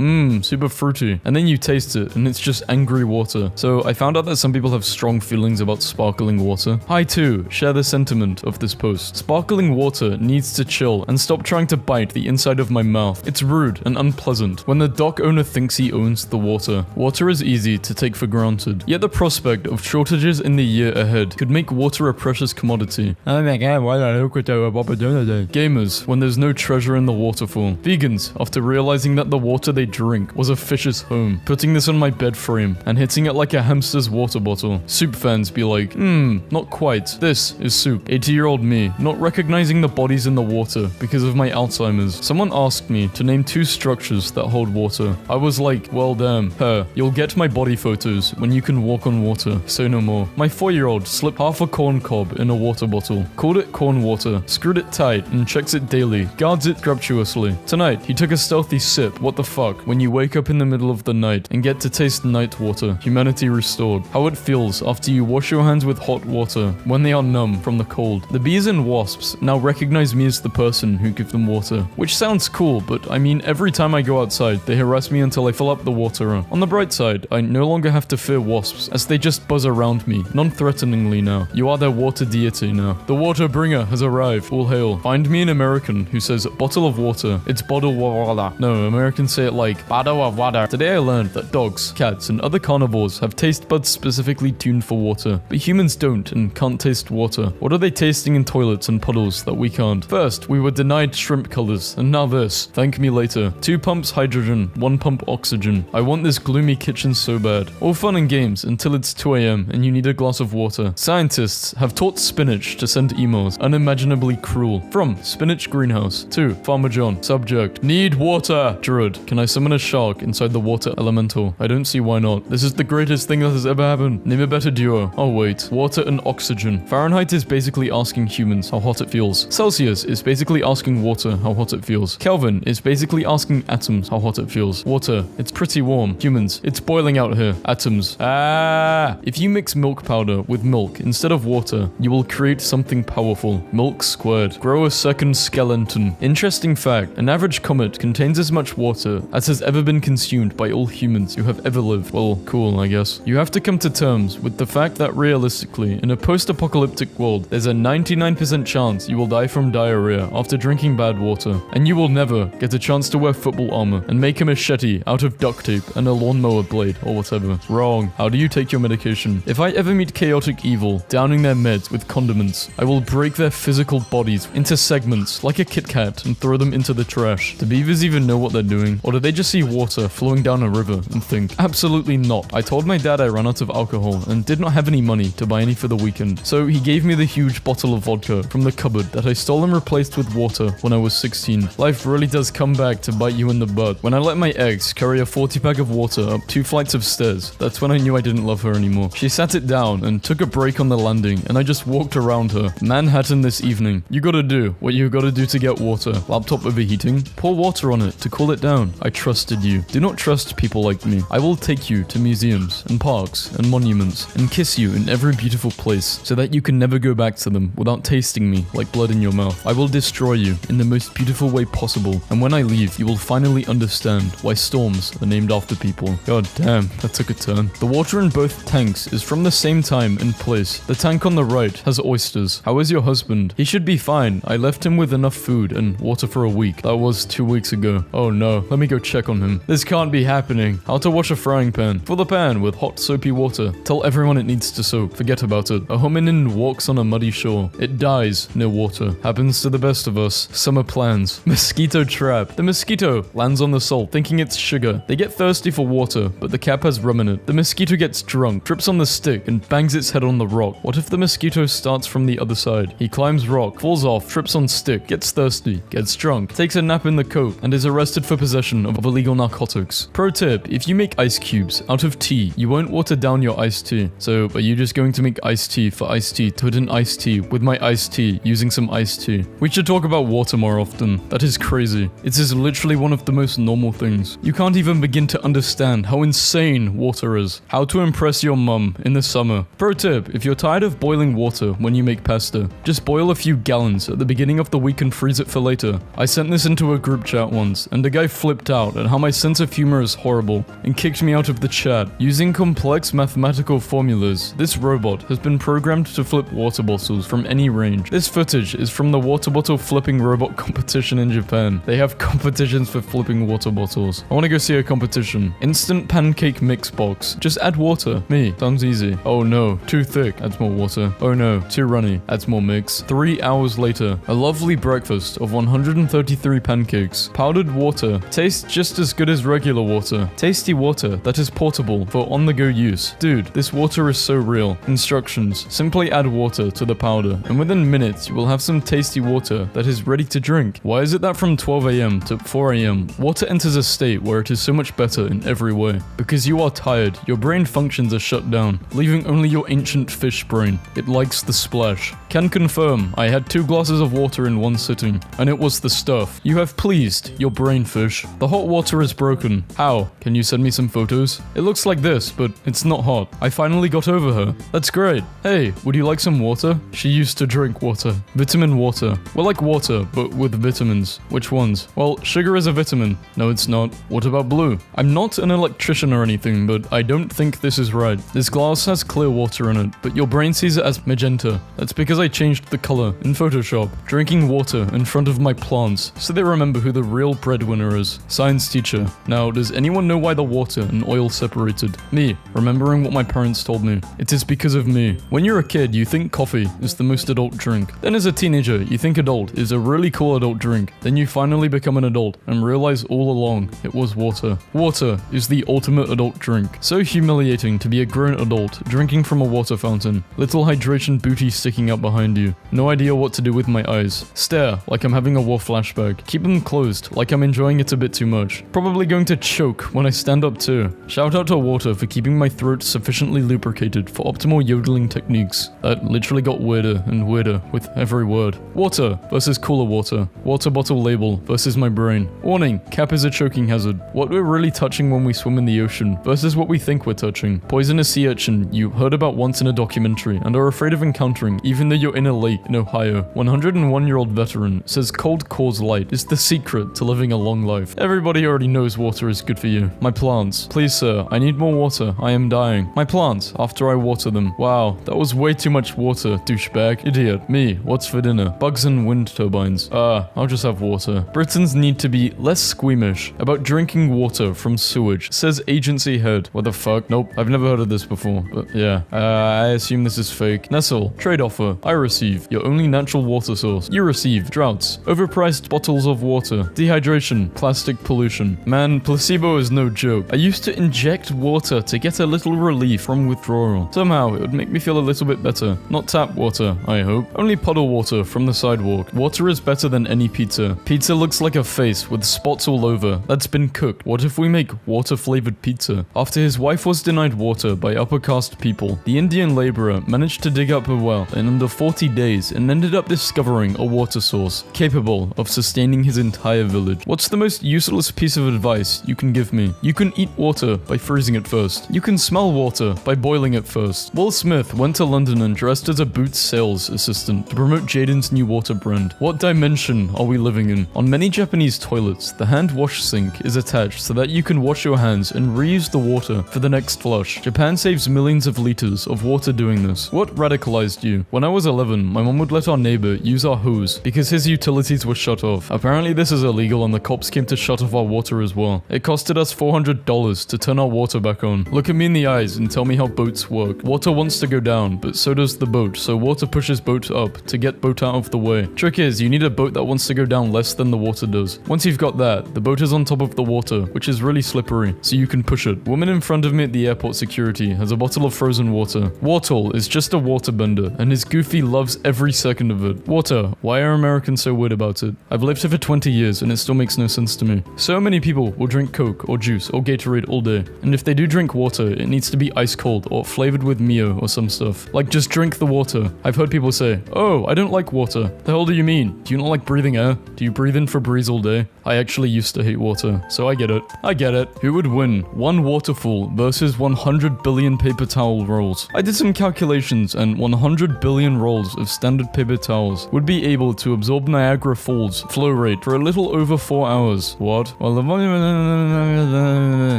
super fruity. And then you taste it and it's just angry water. So I found out that some people have strong feelings about sparkling water. I too share the sentiment of this post. Sparkling water needs to chill and stop trying to bite the inside of my mouth. It's rude and unpleasant when the dock owner thinks he owns the water. Water is easy to take for granted. Yet the prospect of shortages in the year ahead could make water a precious commodity. Oh my god, what a look at the opportunity. Gamers, when there's no treasure in the waterfall. Vegans, after realizing that the water they drink was a fish's home. Putting this on my bed frame and hitting it like a hamster's water bottle. Soup fans be like, not quite. This is soup. 80-year-old me, not recognizing the bodies in the water because of my Alzheimer's. Someone asked me to name 2 structures that hold water. I was like, well damn, you'll get my body photos when you can walk on water. Say no more. My 4-year-old slipped half a corn cob in a water bottle. Called it corn water. Screwed it tight and checks it daily. Guards it scrumptiously. Tonight, he took a stealthy sip. What the fuck? When you wake up in the middle of the night and get to taste night water. Humanity restored. How it feels after you wash your hands with hot water when they are numb from the cold. The bees and wasps now recognize me as the person who gives them water. Which sounds cool, but I mean every time I go outside, they harass me until I fill up the water. On the bright side, outside, I no longer have to fear wasps, as they just buzz around me, non-threateningly now. You are their water deity now. The water bringer has arrived. All hail. Find me an American who says bottle of water. It's bottle of water. No, Americans say it like bottle of water. Today I learned that dogs, cats, and other carnivores have taste buds specifically tuned for water, but humans don't and can't taste water. What are they tasting in toilets and puddles that we can't? First, we were denied shrimp colors, and now this. Thank me later. 2 pumps hydrogen, 1 pump oxygen. I want this gloomy kitchen so bad. All fun and games until it's 2 a.m. and you need a glass of water. Scientists have taught spinach to send emails, unimaginably cruel. From Spinach Greenhouse to Farmer John. Subject: need water. Druid: can I summon a shark inside the water elemental? I don't see why not. This is the greatest thing that has ever happened. Name a better duo. Oh wait, water and oxygen. Fahrenheit is basically asking humans how hot it feels. Celsius is basically asking water how hot it feels. Kelvin is basically asking atoms how hot it feels. Water: it's pretty warm. Humans: it's boiling out here. Atoms: if you mix milk powder with milk instead of water, you will create something powerful. Milk squared. Grow a second skeleton. Interesting fact: an average comet contains as much water as has ever been consumed by all humans who have ever lived. Well, cool, I guess. You have to come to terms with the fact that realistically, in a post-apocalyptic world, there's a 99% chance you will die from diarrhea after drinking bad water, and you will never get a chance to wear football armor and make a machete out of duct tape and a lawnmower blade or whatever. Wrong. How do you take your medication? If I ever meet chaotic evil downing their meds with condiments, I will break their physical bodies into segments like a Kit Kat and throw them into the trash. Do beavers even know what they're doing? Or do they just see water flowing down a river and think, absolutely not. I told my dad I ran out of alcohol and did not have any money to buy any for the weekend, so he gave me the huge bottle of vodka from the cupboard that I stole and replaced with water when I was 16. Life really does come back to bite you in the butt. When I let my ex carry a 40-pack of water up 2 flights of stairs, that's when I knew I didn't love her anymore. She sat it down and took a break on the landing, and I just walked around her. Manhattan this evening. You gotta do what you gotta do to get water. Laptop overheating? Pour water on it to cool it down. I trusted you. Do not trust people like me. I will take you to museums and parks and monuments and kiss you in every beautiful place so that you can never go back to them without tasting me like blood in your mouth. I will destroy you in the most beautiful way possible, and when I leave, you will finally understand why storms are named after people. God damn, that took a turn. The water in both tanks is from the same time and place. The tank on the right has oysters. How is your husband? He should be fine. I left him with enough food and water for a week. That was 2 weeks ago. Oh no, let me go check on him. This can't be happening. How to wash a frying pan. Fill the pan with hot soapy water. Tell everyone it needs to soak. Forget about it. A hominin walks on a muddy shore. It dies near water. Happens to the best of us. Summer plans. Mosquito trap. The mosquito lands on the salt thinking it's sugar. They get thirsty for water, but the cap has rum in it. The mosquito gets drunk, trips on the stick, and bangs its head on the rock. What if the mosquito starts from the other side? He climbs rock, falls off, trips on stick, gets thirsty, gets drunk, takes a nap in the coat, and is arrested for possession of illegal narcotics. Pro tip: if you make ice cubes out of tea, you won't water down your iced tea. So, are you just going to make iced tea for iced tea to put in iced tea with my iced tea using some iced tea? We should talk about water more often. That is crazy. It is literally one of the most normal things. You can't even begin to understand how insane water is. How to impress your mum in the summer. Pro tip: if you're tired of boiling water when you make pasta, just boil a few gallons at the beginning of the week and freeze it for later. I sent this into a group chat once, and the guy flipped out at how my sense of humor is horrible and kicked me out of the chat. Using complex mathematical formulas, this robot has been programmed to flip water bottles from any range. This footage is from the water bottle flipping robot competition in Japan. They have competitions for flipping water bottles. I want to go see a competition. Instant pancake mix box. Just add water. Me. Sounds easy. Oh no, too thick. Adds more water. Oh no, too runny. Adds more mix. 3 hours later, a lovely breakfast of 133 pancakes. Powdered water. Tastes just as good as regular water. Tasty water that is portable for on-the-go use. Dude, this water is so real. Instructions: simply add water to the powder, and within minutes you will have some tasty water that is ready to drink. Why is it that from 12 a.m. to 4 a.m. water enters a state where it is so much better in every way? Because you are tired, your brain functions are shut down, leaving only your ancient fish brain. It likes the splash. Can confirm, I had 2 glasses of water in one sitting, and it was the stuff. You have pleased your brain fish. The hot water is broken. How? Can you send me some photos? It looks like this, but it's not hot. I finally got over her. That's great. Hey, would you like some water? She used to drink water. Vitamin water. Well, like water, but with vitamins. Which ones? Well, sugar is a vitamin. No, it's not. What about blue? I'm not an electrician or anything, but I don't think this is right. This glass has clear water in it, but your brain sees it as magenta. That's because I changed the color in Photoshop. Drinking water in front of my plants, so they remember who the real breadwinner is. Science teacher. Now, does anyone know why the water and oil separated? Me, remembering what my parents told me. It is because of me. When you're a kid, you think coffee is the most adult drink. Then as a teenager, you think adult is a really cool adult drink. Then you finally become an adult and realize all along it was water. Water is the ultimate adult drink. So humiliating to be a grown adult drinking from a water fountain. Little hydration booty sticking up behind you. No idea what to do with my eyes. Stare like I'm having a war flashback. Keep them closed like I'm enjoying it a bit too much. Probably going to choke when I stand up too. Shout out to water for keeping my throat sufficiently lubricated for optimal yodeling techniques. That literally got weirder and weirder with every word. Water versus cooler water. Water bottle label versus my brain. Warning, cap is a choking hazard. What we're really touching when we swim in the ocean versus what we think we're touching. Poisonous sea urchin you heard about once in a documentary and are afraid of encountering even though you're in a lake in Ohio. 101-year-old veteran says cold cause light is the secret to living a long life. Everybody already knows water is good for you. My plants. Please sir, I need more water. I am dying. My plants after I water them. Wow, that was way too much water, douchebag. Idiot. Me, what's for dinner? Bugs and wind turbines. I'll just have water. Britons need to be less squeamish about drinking water from sewage, says agency head. What the fuck? Nope, I've never heard of this before, but yeah. I assume this is fake. Nestle, trade offer. I receive your only natural water source. You receive droughts, overpriced bottles of water, dehydration, plastic pollution. Man, placebo is no joke. I used to inject water to get a little relief from withdrawal. Somehow, it would make me feel a little bit better. Not tap water, I hope. Only puddle water from the sidewalk. Water is better than any pizza. Pizza looks like a face with spots all over that's been cooked. What if we make water-flavored pizza? After his wife was denied water by upper caste people, the Indian laborer managed to dig up a well in under 40 days and ended up discovering a water source capable of sustaining his entire village. What's the most useless piece of advice you can give me? You can eat water by freezing it first. You can smell water by boiling it first. Will Smith went to London and dressed as a Boots sales assistant to promote Jaden's new water brand. What dimension are we living in? On many Japanese toilets, the hand wash sink is attached so that you can wash your hands and reuse the water for the next flush. Japan saves millions of liters of water doing this. What radicalized you? When I was 11, my mom would let our neighbor use our hose because his utilities were shut off. Apparently this is illegal and the cops came to shut off our water as well. It costed us $400 to turn our water back on. Look at me in the eyes and tell me how boats work. Water wants to go down, but so does the boat, so water pushes boat up to get boat out of the way. Trick is, you need a boat that wants to go down less than the water does. Once you've got that, the boat is on top of the water, which is really slippery, so you can push it. Woman in front of me at the airport security has a bottle of frozen water. Wartle is just a waterbender, and his goofy loves every second of it. Water, why are Americans so weird about it? I've lived here for 20 years and it still makes no sense to me. So many people will drink Coke or juice or Gatorade all day, and if they do drink water, it needs to be ice cold or flavored with Mio or some stuff. Like, just drink the water. I've heard people say, oh, I don't like water. The hell do you mean? Do you not like breathing air? Do you breathe in Febreze all day? I actually used to hate water, so I get it. I get it. Who would win? One waterfall versus 100 billion paper towel rolls. I did some calculations and 100 billion rolls of standard paper towels would be able to absorb Niagara Falls flow rate for a little over 4 hours. What? Well, the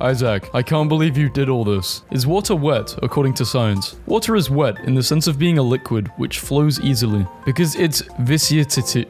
Isaac, I can't believe you did all this. Is water wet according to science? Water is wet in the sense of being a liquid which flows easily because it's viscosity.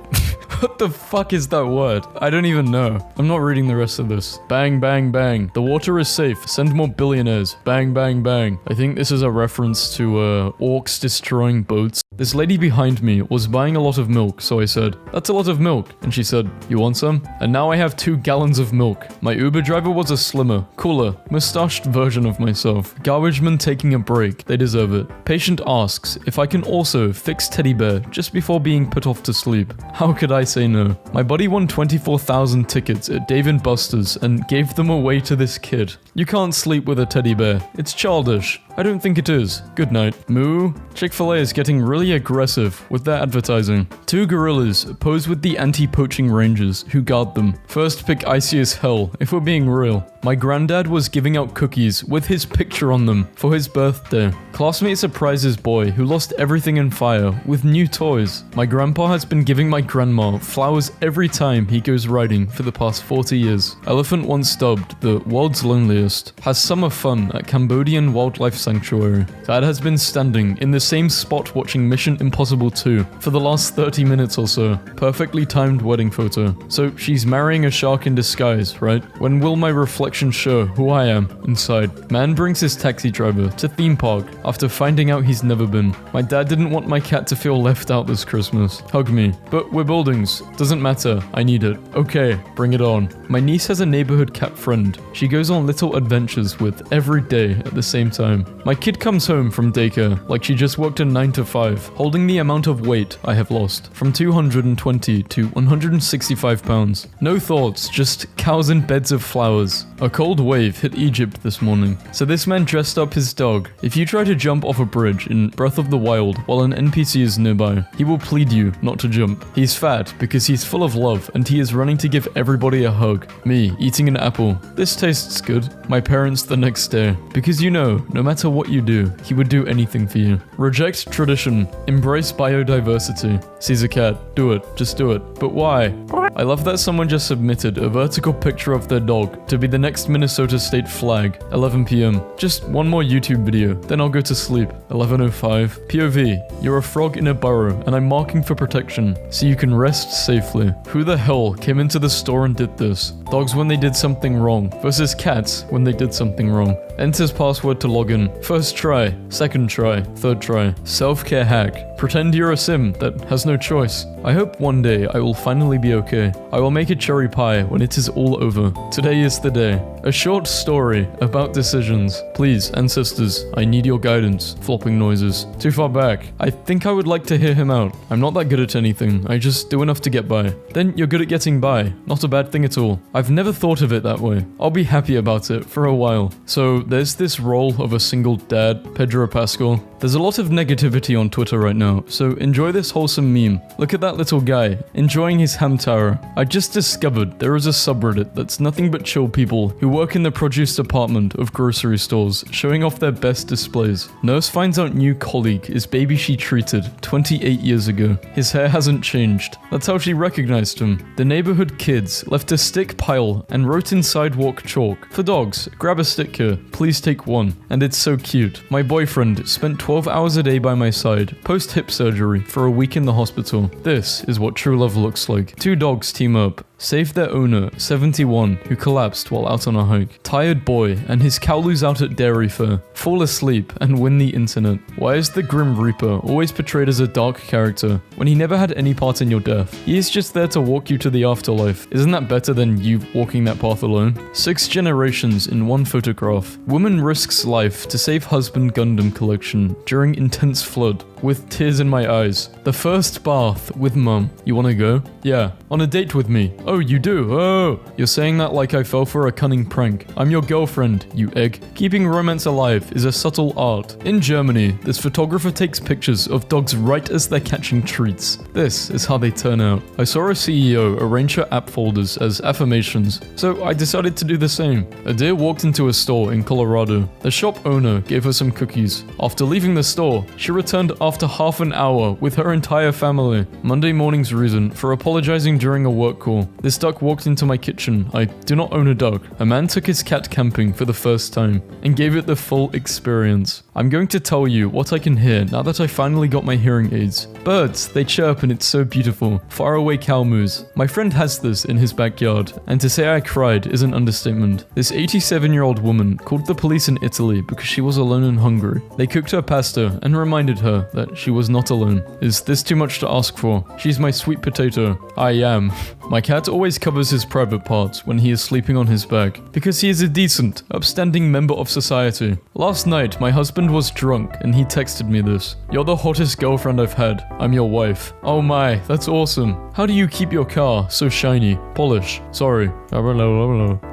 What the fuck is that word? I don't even know. I'm not reading the rest of this. Bang, bang, bang. The water is safe. Send more billionaires. Bang, bang, bang. I think this is a reference to orcs destroying boats. This lady behind me was buying a lot of milk, so I said, that's a lot of milk. And she said, you want some? And now I have 2 gallons of milk. My Uber driver was a slimmer, cooler, mustached version of myself. Garbage man taking a break. They deserve it. Patient asks if I can also fix teddy bear just before being put off to sleep. How could I say no? My buddy won 24,000 tickets at Dave & Buster's and gave them away to this kid. You can't sleep with a teddy bear. It's childish. I don't think it is. Good night. Moo. Chick-fil-A is getting really aggressive with their advertising. 2 gorillas pose with the anti-poaching rangers who guard them. First pick icy as hell, if we're being real. My granddad was giving out cookies with his picture on them for his birthday. Classmate surprises boy who lost everything in fire with new toys. My grandpa has been giving my grandma flowers every time he goes riding for the past 40 years. Elephant once dubbed the world's loneliest has summer fun at Cambodian Wildlife Sanctuary. Dad has been standing in the same spot watching Mission Impossible 2 for the last 30 minutes or so. Perfectly timed wedding photo. So she's marrying a shark in disguise, right? When will my reflection show who I am inside? Man brings his taxi driver to theme park after finding out he's never been. My dad didn't want my cat to feel left out this Christmas. Hug me. But we're buildings. Doesn't matter. I need it. Okay, bring it on. My niece has a neighborhood cat friend she goes on little adventures with every day at the same time. My kid comes home from daycare like she just worked a 9 to 5, holding the amount of weight I have lost from 220 to 165 pounds. No thoughts, just cows and beds of flowers. A cold wave hit Egypt this morning, so this man dressed up his dog. If you try to jump off a bridge in Breath of the Wild while an NPC is nearby, he will plead you not to jump. He's fat because he's full of love and he is running to give everybody a hug. Me, eating an apple. This tastes good. My parents the next day. Because you know, no matter what you do, he would do anything for you. Reject tradition. Embrace biodiversity. Sees a cat. Do it. Just do it. But why? I love that someone just submitted a vertical picture of their dog to be the next Minnesota state flag. 11 p.m. Just one more YouTube video, then I'll go to sleep. 11:05. POV. You're a frog in a burrow, and I'm marking for protection, so you can rest safely. Who the hell came into the store and did this? Dogs when they did something wrong, versus cats when they did something wrong. Enters password to log in. First try, second try, third try. Self-care hack. Pretend you're a sim that has no choice. I hope one day I will finally be okay. I will make a cherry pie when it is all over. Today is the day. A short story about decisions. Please, ancestors, I need your guidance. Flopping noises. Too far back. I think I would like to hear him out. I'm not that good at anything. I just do enough to get by. Then you're good at getting by. Not a bad thing at all. I've never thought of it that way. I'll be happy about it for a while. So there's this role of a single dad, Pedro Pascal. There's a lot of negativity on Twitter right now, so enjoy this wholesome meme. Look at that little guy, enjoying his ham tower. I just discovered there is a subreddit that's nothing but chill people who work in the produce department of grocery stores, showing off their best displays. Nurse finds out new colleague is baby she treated 28 years ago. His hair hasn't changed. That's how she recognized him. The neighborhood kids left a stick pile and wrote in sidewalk chalk, "For dogs, grab a stick here, please take one." And it's so cute. My boyfriend spent 12 hours a day by my side, post-hip surgery, for a week in the hospital. This is what true love looks like. 2 dogs team up, save their owner, 71, who collapsed while out on a hike. Tired boy and his cow lose out at dairy fair, fall asleep and win the internet. Why is the Grim Reaper always portrayed as a dark character when he never had any part in your death? He is just there to walk you to the afterlife. Isn't that better than you walking that path alone? 6 generations in one photograph. Woman risks life to save husband Gundam collection during intense flood. With tears in my eyes. The first bath with mum. You wanna go? Yeah. On a date with me. Oh, you do? Oh! You're saying that like I fell for a cunning prank. I'm your girlfriend, you egg. Keeping romance alive is a subtle art. In Germany, this photographer takes pictures of dogs right as they're catching treats. This is how they turn out. I saw a CEO arrange her app folders as affirmations, so I decided to do the same. A deer walked into a store in Colorado. The shop owner gave her some cookies. After leaving the store, she returned after half an hour with her entire family. Monday morning's reason for apologizing during a work call. This duck walked into my kitchen. I do not own a duck. A man took his cat camping for the first time and gave it the full experience. I'm going to tell you what I can hear now that I finally got my hearing aids. Birds, they chirp and it's so beautiful. Faraway cow moos. My friend has this in his backyard, and to say I cried is an understatement. This 87-year-old woman called the police in Italy because she was alone and hungry. They cooked her pasta and reminded her that she was not alone. Is this too much to ask for? She's my sweet potato. I am. My cat cat always covers his private parts when he is sleeping on his back, because he is a decent, upstanding member of society. Last night, my husband was drunk and he texted me this. "You're the hottest girlfriend I've had. I'm your wife." Oh my, that's awesome. How do you keep your car so shiny? Polish. Sorry.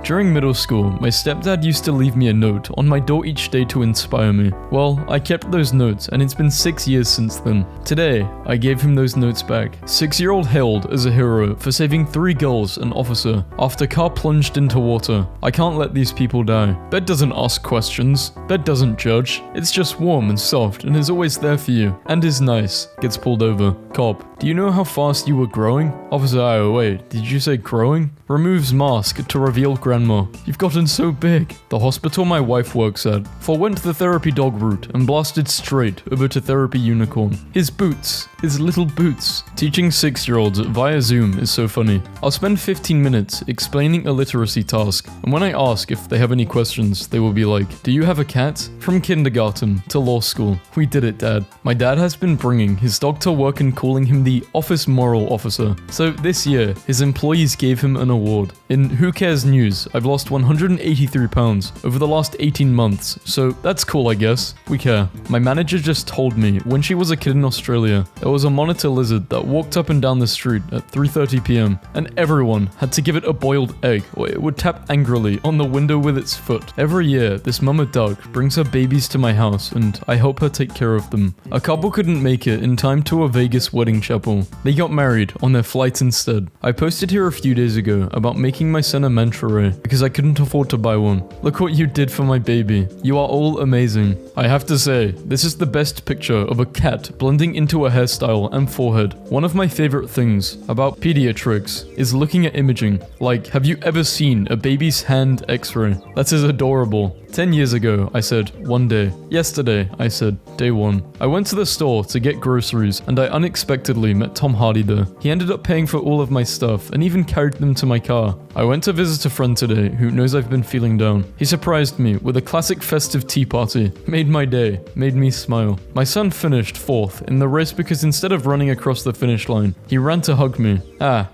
During middle school, my stepdad used to leave me a note on my door each day to inspire me. Well, I kept those notes and it's been 6 years since then. Today, I gave him those notes back. 6-year-old hailed as a hero for saving 3 girls and officer after car plunged into water. I can't let these people die. Bed doesn't ask questions. Bed doesn't judge. It's just warm and soft and is always there for you. And is nice. Gets pulled over. Cop, do you know how fast you were growing? Officer, wait, did you say growing? Removes mask to reveal grandma. You've gotten so big. The hospital my wife works at forewent the therapy dog route and blasted straight over to therapy unicorn. His boots. His little boots. Teaching 6-year-olds via Zoom is so funny. I'll spend 15 minutes explaining a literacy task, and when I ask if they have any questions, they will be like, "Do you have a cat?" From kindergarten to law school. We did it, Dad. My dad has been bringing his dog to work and calling him the office moral officer. So this year, his employees gave him an award. In Who Cares News, I've lost 183 pounds over the last 18 months, so that's cool, I guess. We care. My manager just told me when she was a kid in Australia, there was a monitor lizard that walked up and down the street at 3:30 p.m. and everyone had to give it a boiled egg or it would tap angrily on the window with its foot. Every year, this mama duck brings her babies to my house and I help her take care of them. A couple couldn't make it in time to a Vegas wedding chapel. They got married on their flight instead. I posted here a few days ago about making my son a manta ray because I couldn't afford to buy one. Look what you did for my baby. You are all amazing. I have to say, this is the best picture of a cat blending into a hairstyle and forehead. One of my favorite things about pediatrics is looking at imaging. Like, have you ever seen a baby's hand x-ray? That is adorable. 10 years ago, I said, one day. Yesterday, I said, day one. I went to the store to get groceries and I unexpectedly met Tom Hardy there. He ended up paying for all of my stuff and even carried them to my car. I went to visit a friend today who knows I've been feeling down. He surprised me with a classic festive tea party. Made my day. Made me smile. My son finished 4th in the race because instead of running across the finish line, he ran to hug me.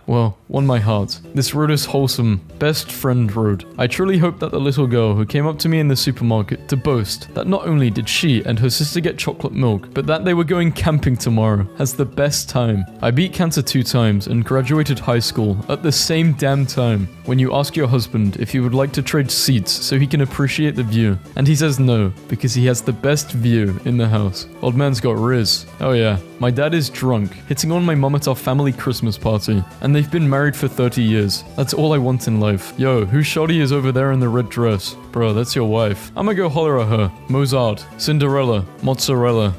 Well, won my heart. This road is wholesome. Best friend road. I truly hope that the little girl who came up to me in the supermarket to boast that not only did she and her sister get chocolate milk, but that they were going camping tomorrow has the best time. I beat cancer 2 times and graduated high school at the same damn time. When you ask your husband if he would like to trade seats so he can appreciate the view, and he says no because he has the best view in the house. Old man's got riz. Oh yeah. My dad is drunk, hitting on my mom at our family Christmas party, and they've been married for 30 years. That's all I want in life. Yo, whose shoddy is over there in the red dress? Bro, that's your wife. I'ma go holler at her. Mozart, Cinderella, mozzarella.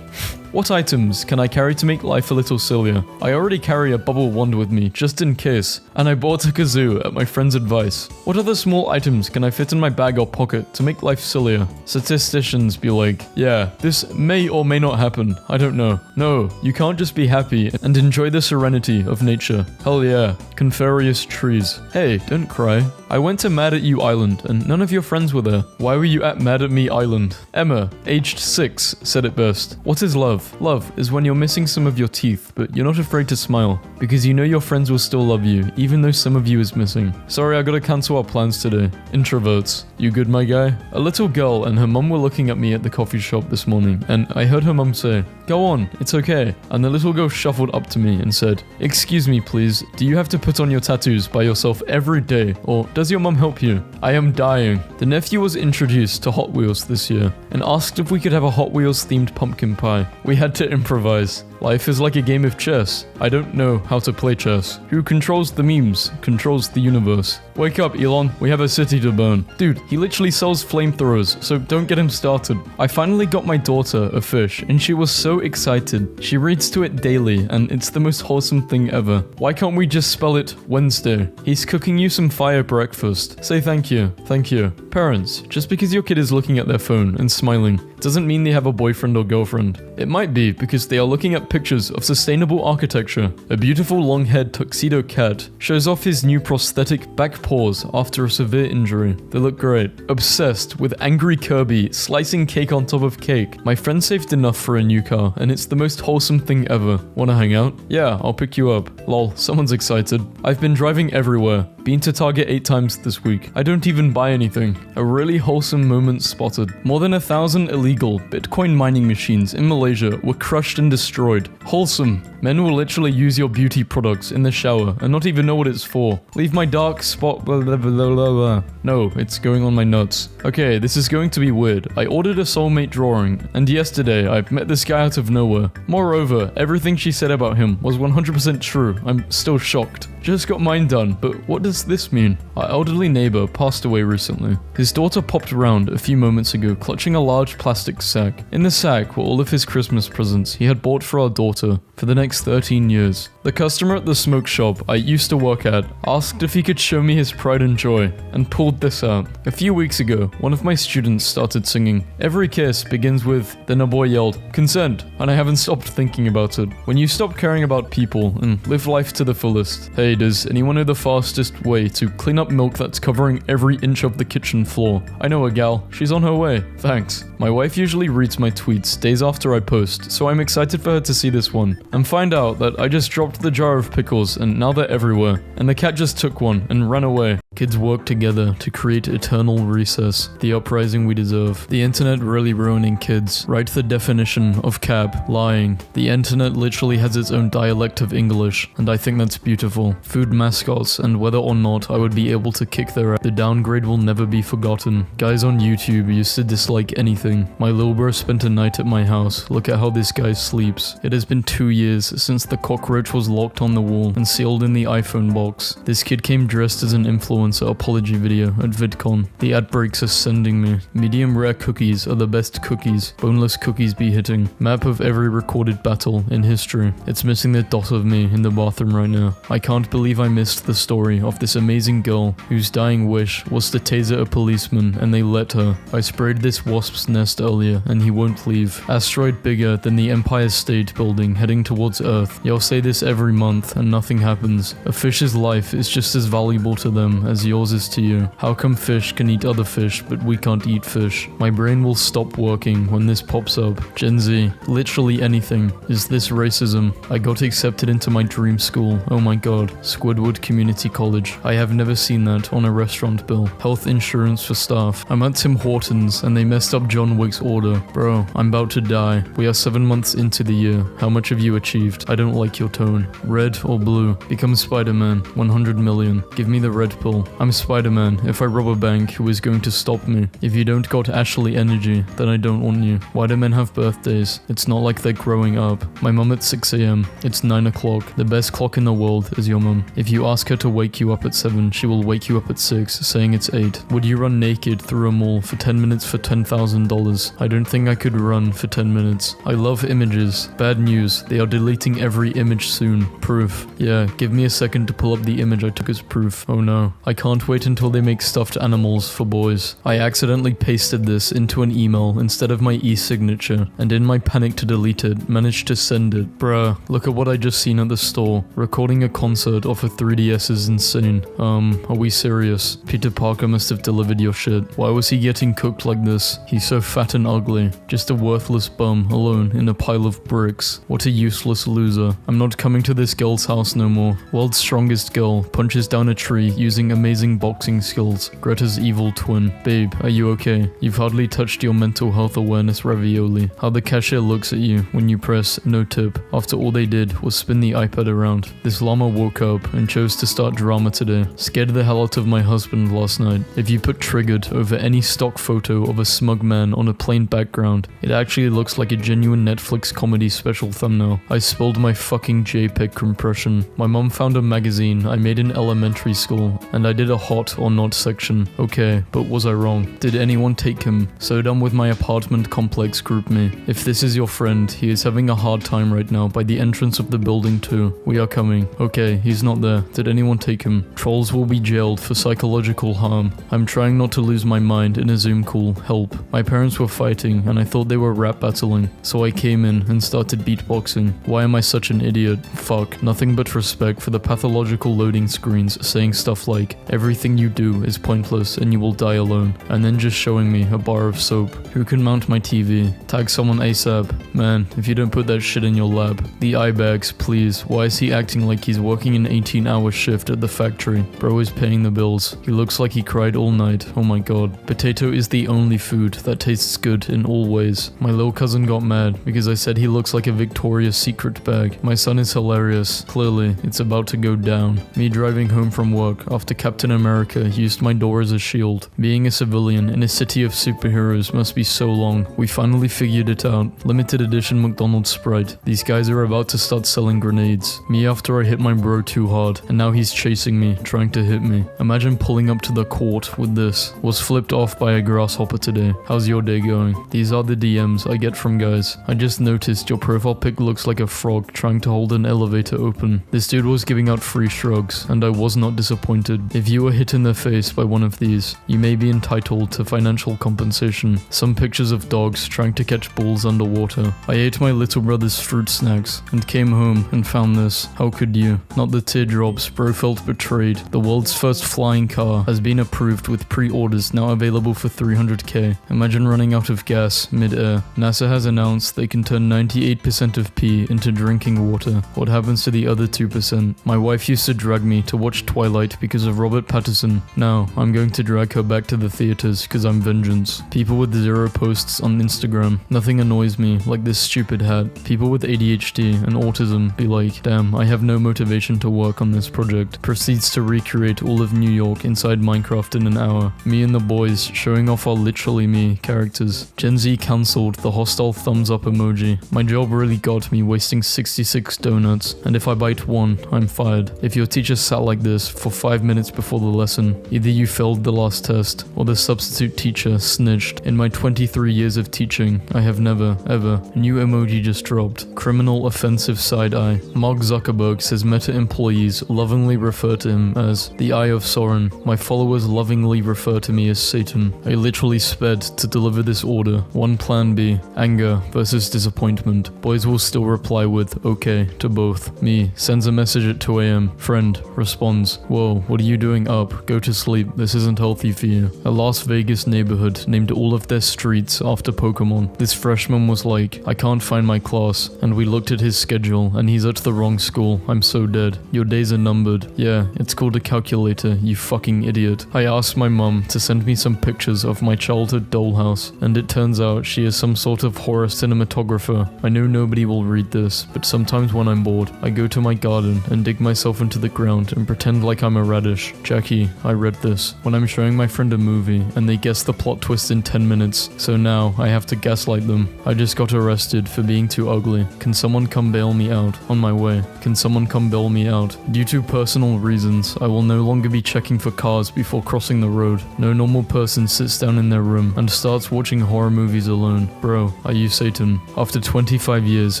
What items can I carry to make life a little sillier? I already carry a bubble wand with me, just in case, and I bought a kazoo at my friend's advice. What other small items can I fit in my bag or pocket to make life sillier? Statisticians be like, yeah, this may or may not happen, I don't know. No, you can't just be happy and enjoy the serenity of nature. Hell yeah, Conferius trees. Hey, don't cry. I went to Mad at You Island and none of your friends were there. Why were you at Mad at Me Island? Emma, aged 6, said it best. What is love? Love is when you're missing some of your teeth, but you're not afraid to smile, because you know your friends will still love you, even though some of you is missing. Sorry, I gotta cancel our plans today. Introverts. You good, my guy? A little girl and her mum were looking at me at the coffee shop this morning, and I heard her mum say, "Go on, it's okay." And the little girl shuffled up to me and said, "Excuse me, please, do you have to put on your tattoos by yourself every day, or does your mum help you?" I am dying. The nephew was introduced to Hot Wheels this year, and asked if we could have a Hot Wheels themed pumpkin pie. We had to improvise. Life is like a game of chess. I don't know how to play chess. Who controls the memes controls the universe. Wake up, Elon. We have a city to burn. Dude, he literally sells flamethrowers, so don't get him started. I finally got my daughter a fish, and she was so excited. She reads to it daily, and it's the most wholesome thing ever. Why can't we just spell it Wednesday? He's cooking you some fire breakfast. Say thank you. Thank you. Parents, just because your kid is looking at their phone and smiling doesn't mean they have a boyfriend or girlfriend. It might be because they are looking at pictures of sustainable architecture. A beautiful long-haired tuxedo cat shows off his new prosthetic back paws after a severe injury. They look great. Obsessed with angry Kirby slicing cake on top of cake. My friend saved enough for a new car, and it's the most wholesome thing ever. Wanna hang out? Yeah, I'll pick you up. Lol, someone's excited. I've been driving everywhere. Been to Target 8 times this week. I don't even buy anything. A really wholesome moment spotted. More than 1,000 illegal Bitcoin mining machines in Malaysia were crushed and destroyed. Wholesome. Men will literally use your beauty products in the shower and not even know what it's for. Leave my dark spot blah blah blah blah blah. No, it's going on my nuts. Okay, this is going to be weird. I ordered a soulmate drawing, and yesterday I met this guy out of nowhere. Moreover, everything she said about him was 100% true. I'm still shocked. Just got mine done, but what does this mean? Our elderly neighbor passed away recently. His daughter popped around a few moments ago, clutching a large plastic sack. In the sack were all of his Christmas presents he had bought for our daughter for the next 13 years. The customer at the smoke shop I used to work at asked if he could show me his pride and joy, and pulled this out. A few weeks ago, one of my students started singing. Every kiss begins with, then a boy yelled, consent, and I haven't stopped thinking about it. When you stop caring about people and live life to the fullest. Hey, does anyone know the fastest way to clean up milk that's covering every inch of the kitchen floor? I know a gal. She's on her way. Thanks. My wife usually reads my tweets days after I post, so I'm excited for her to see this one and find out that I just dropped the jar of pickles and now they're everywhere, and the cat just took one and ran away. Kids work together to create eternal recess, the uprising we deserve. The internet really ruining kids. Write the definition of cap, lying. The internet literally has its own dialect of English, and I think that's beautiful. Food mascots, and whether or not I would be able to kick their ass. The downgrade will never be forgotten. Guys on YouTube used to dislike anything. My little bro spent a night at my house. Look at how this guy sleeps. It has been 2 years since the cockroach was locked on the wall and sealed in the iPhone box. This kid came dressed as an influencer apology video at VidCon. The ad breaks are sending me. Medium rare cookies are the best cookies. Boneless cookies be hitting. Map of every recorded battle in history. It's missing the dot of me in the bathroom right now. I can't believe I missed the story of this amazing girl whose dying wish was to taser a policeman and they let her. I sprayed this wasp's nest earlier and he won't leave. Asteroid bigger than the Empire State Building heading towards Earth. Y'all say this every month and nothing happens. A fish's life is just as valuable to them as yours is to you. How come fish can eat other fish but we can't eat fish? My brain will stop working when this pops up. Gen Z, literally anything. Is this racism? I got accepted into my dream school. Oh my god. Squidward Community College. I have never seen that on a restaurant bill. Health insurance for staff. I'm at Tim Hortons and they messed up John Wick's order. Bro, I'm about to die. We are 7 months into the year. How much have you achieved? I don't like your tone. Red or blue? Become Spider-Man. 100 million. Give me the red pill. I'm Spider-Man. If I rob a bank, who is going to stop me? If you don't got Ashley energy, then I don't want you. Why do men have birthdays? It's not like they're growing up. My mum at 6 AM. It's 9 o'clock. The best clock in the world is your mum. If you ask her to wake you up at 7, she will wake you up at 6, saying it's 8. Would you run naked through a mall for 10 minutes for $10,000? I don't think I could run for 10 minutes. I love images. Bad news. They are deleting every image soon. Proof. Yeah, give me a second to pull up the image I took as proof. Oh no. I can't wait until they make stuffed animals for boys. I accidentally pasted this into an email instead of my e-signature, and in my panic to delete it, managed to send it. Bruh, look at what I just seen at the store. Recording a concert off a 3DS is insane. Are we serious? Peter Parker must have delivered your shit. Why was he getting cooked like this? He's so fat and ugly. Just a worthless bum alone in a pile of bricks. What a useless loser. I'm not coming to this girl's house no more. World's strongest girl punches down a tree using amazing boxing skills. Greta's evil twin. Babe, are you okay? You've hardly touched your mental health awareness ravioli. How the cashier looks at you when you press no tip after all they did was spin the iPad around. This llama woke up and chose to start drama today. Scared the hell out of my husband last night. If you put triggered over any stock photo of a smug man on a plain background, it actually looks like a genuine Netflix comedy special thumbnail. I spilled my fucking JPEG compression. My mom found a magazine I made in elementary school, and I I did a hot or not section. Okay, but was I wrong? Did anyone take him? So done with my apartment complex group me. If this is your friend, he is having a hard time right now by the entrance of the building too. We are coming. Okay, he's not there. Did anyone take him? Trolls will be jailed for psychological harm. I'm trying not to lose my mind in a Zoom call. Help. My parents were fighting and I thought they were rap battling. So I came in and started beatboxing. Why am I such an idiot? Fuck. Nothing but respect for the pathological loading screens saying stuff like, everything you do is pointless and you will die alone. And then just showing me a bar of soap. Who can mount my TV? Tag someone ASAP. Man, if you don't put that shit in your lab. The eye bags, please. Why is he acting like he's working an 18-hour shift at the factory? Bro is paying the bills. He looks like he cried all night. Oh my god. Potato is the only food that tastes good in all ways. My little cousin got mad because I said he looks like a Victoria's Secret bag. My son is hilarious. Clearly, it's about to go down. Me driving home from work after Captain America used my door as a shield. Being a civilian in a city of superheroes must be so long. We finally figured it out. Limited edition McDonald's Sprite. These guys are about to start selling grenades. Me after I hit my bro too hard, and now he's chasing me, trying to hit me. Imagine pulling up to the court with this. Was flipped off by a grasshopper today. How's your day going? These are the DMs I get from guys. I just noticed your profile pic looks like a frog trying to hold an elevator open. This dude was giving out free shrugs, and I was not disappointed. If you were hit in the face by one of these, you may be entitled to financial compensation. Some pictures of dogs trying to catch balls underwater. I ate my little brother's fruit snacks and came home and found this. How could you? Not the teardrops, bro felt betrayed. The world's first flying car has been approved with pre-orders now available for 300k. Imagine running out of gas mid-air. NASA has announced they can turn 98% of pee into drinking water. What happens to the other 2%? My wife used to drag me to watch Twilight because of Robert Pattinson. Now, I'm going to drag her back to the theaters because I'm vengeance. People with 0 posts on Instagram. Nothing annoys me like this stupid hat. People with ADHD and autism be like, damn, I have no motivation to work on this project. Proceeds to recreate all of New York inside Minecraft in an hour. Me and the boys showing off our literally me characters. Gen Z cancelled the hostile thumbs up emoji. My job really got me wasting 66 donuts, and if I bite one, I'm fired. If your teacher sat like this for 5 minutes before the lesson, either you failed the last test, or the substitute teacher snitched. In my 23 years of teaching, I have never, ever. New emoji just dropped. Criminal offensive side eye. Mark Zuckerberg says Meta employees lovingly refer to him as the Eye of Sauron. My followers lovingly refer to me as Satan. I literally sped to deliver this order. One plan B, anger versus disappointment. Boys will still reply with okay to both. Me sends a message at 2 a.m. Friend responds, whoa, what are you doing up? Go to sleep. This isn't healthy for you. A Las Vegas neighborhood named all of their streets after Pokemon. This freshman was like, I can't find my class, and we looked at his schedule and he's at the wrong school. I'm so dead. Your days are numbered. Yeah, it's called a calculator, you fucking idiot. I asked my mum to send me some pictures of my childhood dollhouse, and it turns out she is some sort of horror cinematographer. I know nobody will read this, but sometimes when I'm bored, I go to my garden and dig myself into the ground and pretend like I'm a radish. Jackie, I read this. When I'm showing my friend a movie and they guess the plot twist in 10 minutes, so now I have to gaslight them. I just got arrested for being too ugly. Can someone come bail me out? On my way. Can someone come bail me out? Due to personal reasons, I will no longer be checking for cars before crossing the road. No normal person sits down in their room and starts watching horror movies alone. Bro, are you Satan? After 25 years,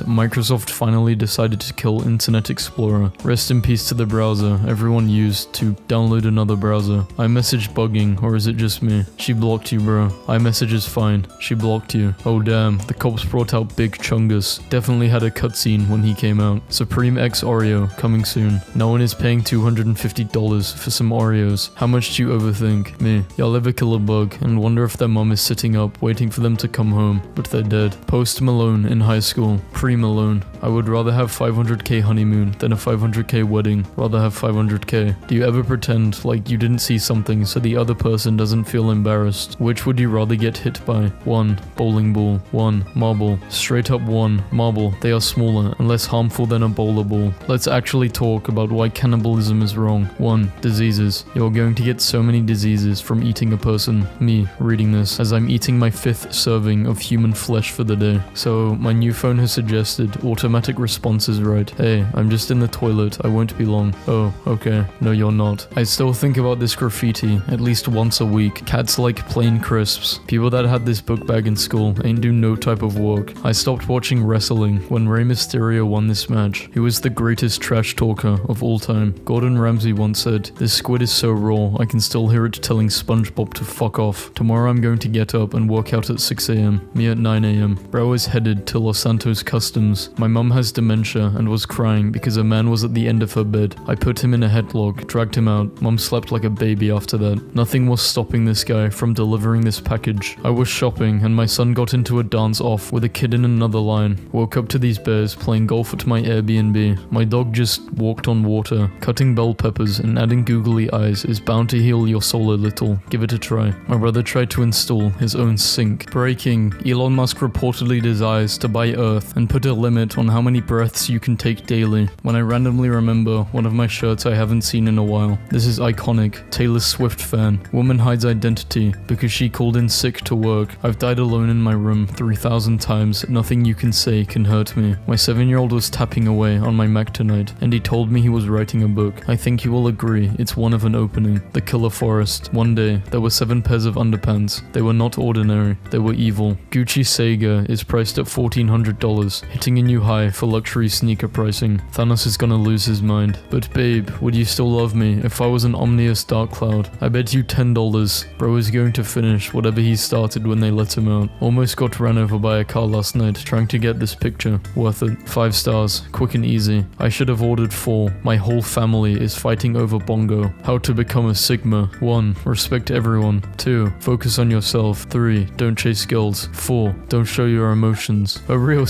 Microsoft finally decided to kill Internet Explorer. Rest in peace to the browser everyone used to download another browser. iMessage bugging, or is it just me? She blocked you, bro. iMessage is fine. She blocked you. Oh damn, the cops brought out Big Chungus. Definitely had a cutscene when he came out. Supreme X Oreo, coming soon. No one is paying $250 for some Oreos. How much do you overthink? Me. Y'all ever kill a bug and wonder if their mom is sitting up waiting for them to come home, but they're dead. Post Malone in high school. Pre-Malone. I would rather have 500k honeymoon than a 500k wedding. Rather have 500k. Do you ever pretend like you didn't see something so the other person doesn't feel embarrassed? Which would you rather get hit by? 1. Bowling ball. 1. Marble. Straight up 1. Marble. They are smaller and less harmful than a bowler ball. Let's actually talk about why cannibalism is wrong. 1. Diseases. You're going to get so many diseases from eating a person. Me, reading this, as I'm eating my 5th serving of human flesh for the day. So, my new phone has suggested automatic responses right. Hey, I'm just in the toilet, I won't be long. Oh, okay. No, you're not. I still think about this graffiti at least once a week. Cats like plain crisps. People that had this book bag in school ain't do no type of work. I stopped watching wrestling when Rey Mysterio won this match. He was the greatest trash talker of all time. Gordon Ramsay once said, "This squid is so raw, I can still hear it telling SpongeBob to fuck off. Tomorrow I'm going to get up and work out at 6 a.m. Me at 9 a.m. Bro is headed to Los Santos Customs. My mum has dementia and was crying because a man was at the end of her bed. I put him in a headlock, dragged him out. Mum slept like a baby after that. Nothing was stopping this guy from delivering this package. I was shopping and my son got into a dance off with a kid in another line. Woke up to these bears playing golf at my Airbnb. My dog just walked on water. Cutting bell peppers and adding googly eyes is bound to heal your soul a little. Give it a try." My brother tried to install his own sink. Breaking: Elon Musk reportedly desires to buy Earth and put a limit on how many breaths you can take daily. When I randomly remember one of my shirts I haven't seen in a while. This is iconic. Taylor Swift fan. Woman hides identity because she called in sick to work. I've died alone in my room 3,000 times. Nothing you can say can hurt me. My 7-year-old was tapping away on my Mac tonight and he told me he was writing a book. I think you will agree it's one of an opening. The Killer Forest. One day, there were 7 pairs of underpants. They were not ordinary. They were evil. Gucci Sega is priced at $1,400, hitting a new high for luxury sneaker pricing. Thanos is gonna lose his mind. But babe, would you still love me if I was an ominous dark cloud? I bet you $10. Bro is going to finish whatever he started when they let him out. Almost got ran over by a car last night trying to get this picture. Worth it. 5 stars. Quick and easy. I should have ordered 4. My whole family is fighting over Bongo. How to become a Sigma. 1. Respect everyone. 2. Focus on yourself. 3. Don't chase girls. 4. Don't show your emotions. A real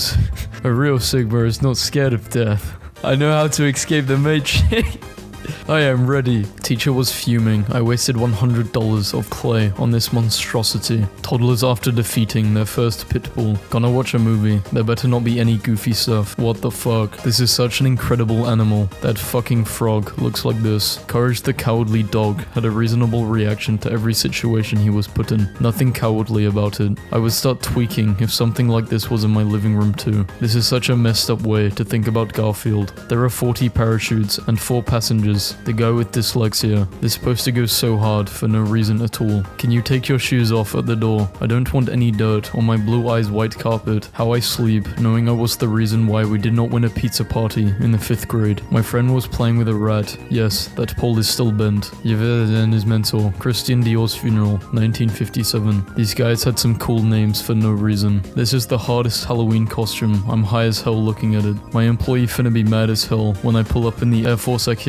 Sigma is not scared of death. I know how to escape the matrix. I am ready. Teacher was fuming. I wasted $100 of clay on this monstrosity. Toddlers after defeating their first pit bull. Gonna watch a movie. There better not be any goofy stuff. What the fuck? This is such an incredible animal. That fucking frog looks like this. Courage the Cowardly Dog had a reasonable reaction to every situation he was put in. Nothing cowardly about it. I would start tweaking if something like this was in my living room too. This is such a messed up way to think about Garfield. There are 40 parachutes and 4 passengers. The guy with dyslexia. This poster goes so hard for no reason at all. Can you take your shoes off at the door? I don't want any dirt on my Blue Eyes white carpet. How I sleep, knowing I was the reason why we did not win a pizza party in the 5th grade. My friend was playing with a rat. Yes, that pole is still bent. Yves and his mentor. Christian Dior's funeral, 1957. These guys had some cool names for no reason. This is the hardest Halloween costume. I'm high as hell looking at it. My employee finna be mad as hell when I pull up in the Air Force X.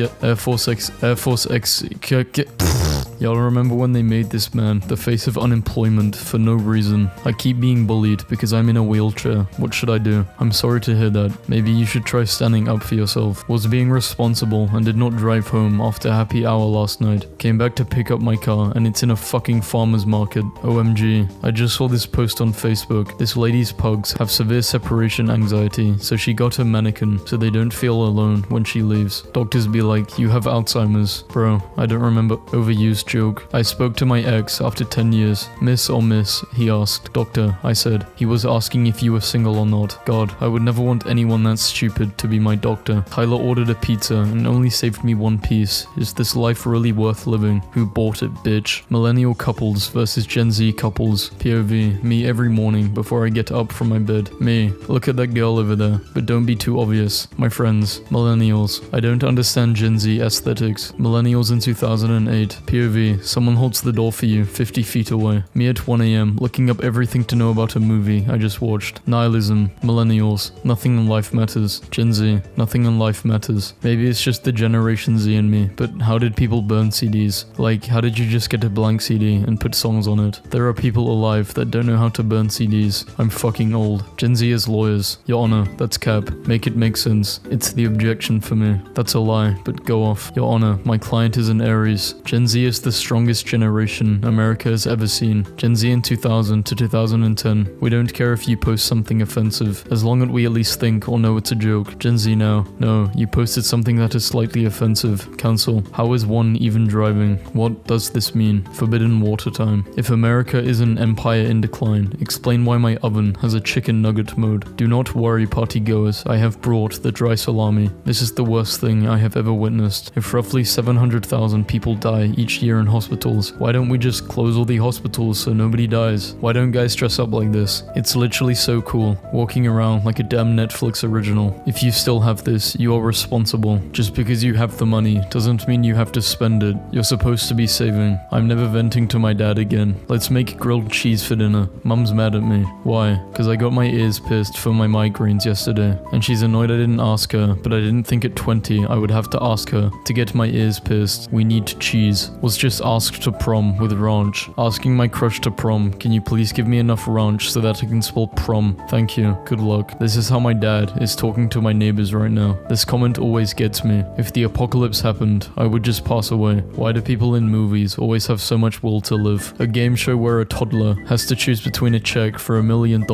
Y'all remember when they made this man the face of unemployment for no reason? I keep being bullied because I'm in a wheelchair. What should I do? I'm sorry to hear that. Maybe you should try standing up for yourself. Was being responsible and did not drive home after happy hour last night. Came back to pick up my car and it's in a fucking farmer's market. OMG. I just saw this post on Facebook. This lady's pugs have severe separation anxiety, so she got a mannequin so they don't feel alone when she leaves. Doctors be like, you have Alzheimer's. Bro, I don't remember. Overused joke. I spoke to my ex after 10 years. Miss or miss? He asked. Doctor, I said. He was asking if you were single or not. God, I would never want anyone that stupid to be my doctor. Tyler ordered a pizza and only saved me 1 piece. Is this life really worth living? Who bought it, bitch? Millennial couples versus Gen Z couples. POV. Me every morning before I get up from my bed. Me. Look at that girl over there. But don't be too obvious. My friends. Millennials. I don't understand Gen Z aesthetics. Millennials in 2008. POV. Someone holds the door for you 50 feet away. Me at 1 a.m. looking up everything to know about a movie I just watched. Nihilism. Millennials. Nothing in life matters. Gen Z. Nothing in life matters. Maybe it's just the Generation Z in me, but how did people burn CDs? Like, how did you just get a blank CD and put songs on it? There are people alive that don't know how to burn CDs. I'm fucking old. Gen Z is lawyers. Your Honor, that's cap. Make it make sense. It's the objection for me. That's a lie, but go off. Your Honor, my client is an Aries. Gen Z is the strongest generation America has ever seen. Gen Z in 2000 to 2010. We don't care if you post something offensive, as long as we at least think or know it's a joke. Gen Z now. No, you posted something that is slightly offensive. Cancel. How is one even driving? What does this mean? Forbidden water time. If America is an empire in decline, explain why my oven has a chicken nugget mode. Do not worry, party goers. I have brought the dry salami. This is the worst thing I have ever witnessed. If roughly 700,000 people die each year in hospitals, why don't we just close all the hospitals so nobody dies? Why don't guys dress up like this? It's literally so cool, walking around like a damn Netflix original. If you still have this, you are responsible. Just because you have the money doesn't mean you have to spend it. You're supposed to be saving. I'm never venting to my dad again. Let's make grilled cheese for dinner. Mum's mad at me. Why? Because I got my ears pierced for my migraines yesterday, and she's annoyed I didn't ask her, but I didn't think at 20 I would have to ask her. To get my ears pierced, we need cheese. Was just asked to prom with ranch. Asking my crush to prom, can you please give me enough ranch so that I can spell prom? Thank you. Good luck. This is how my dad is talking to my neighbors right now. This comment always gets me. If the apocalypse happened, I would just pass away. Why do people in movies always have so much will to live? A game show where a toddler has to choose between a check for $1 million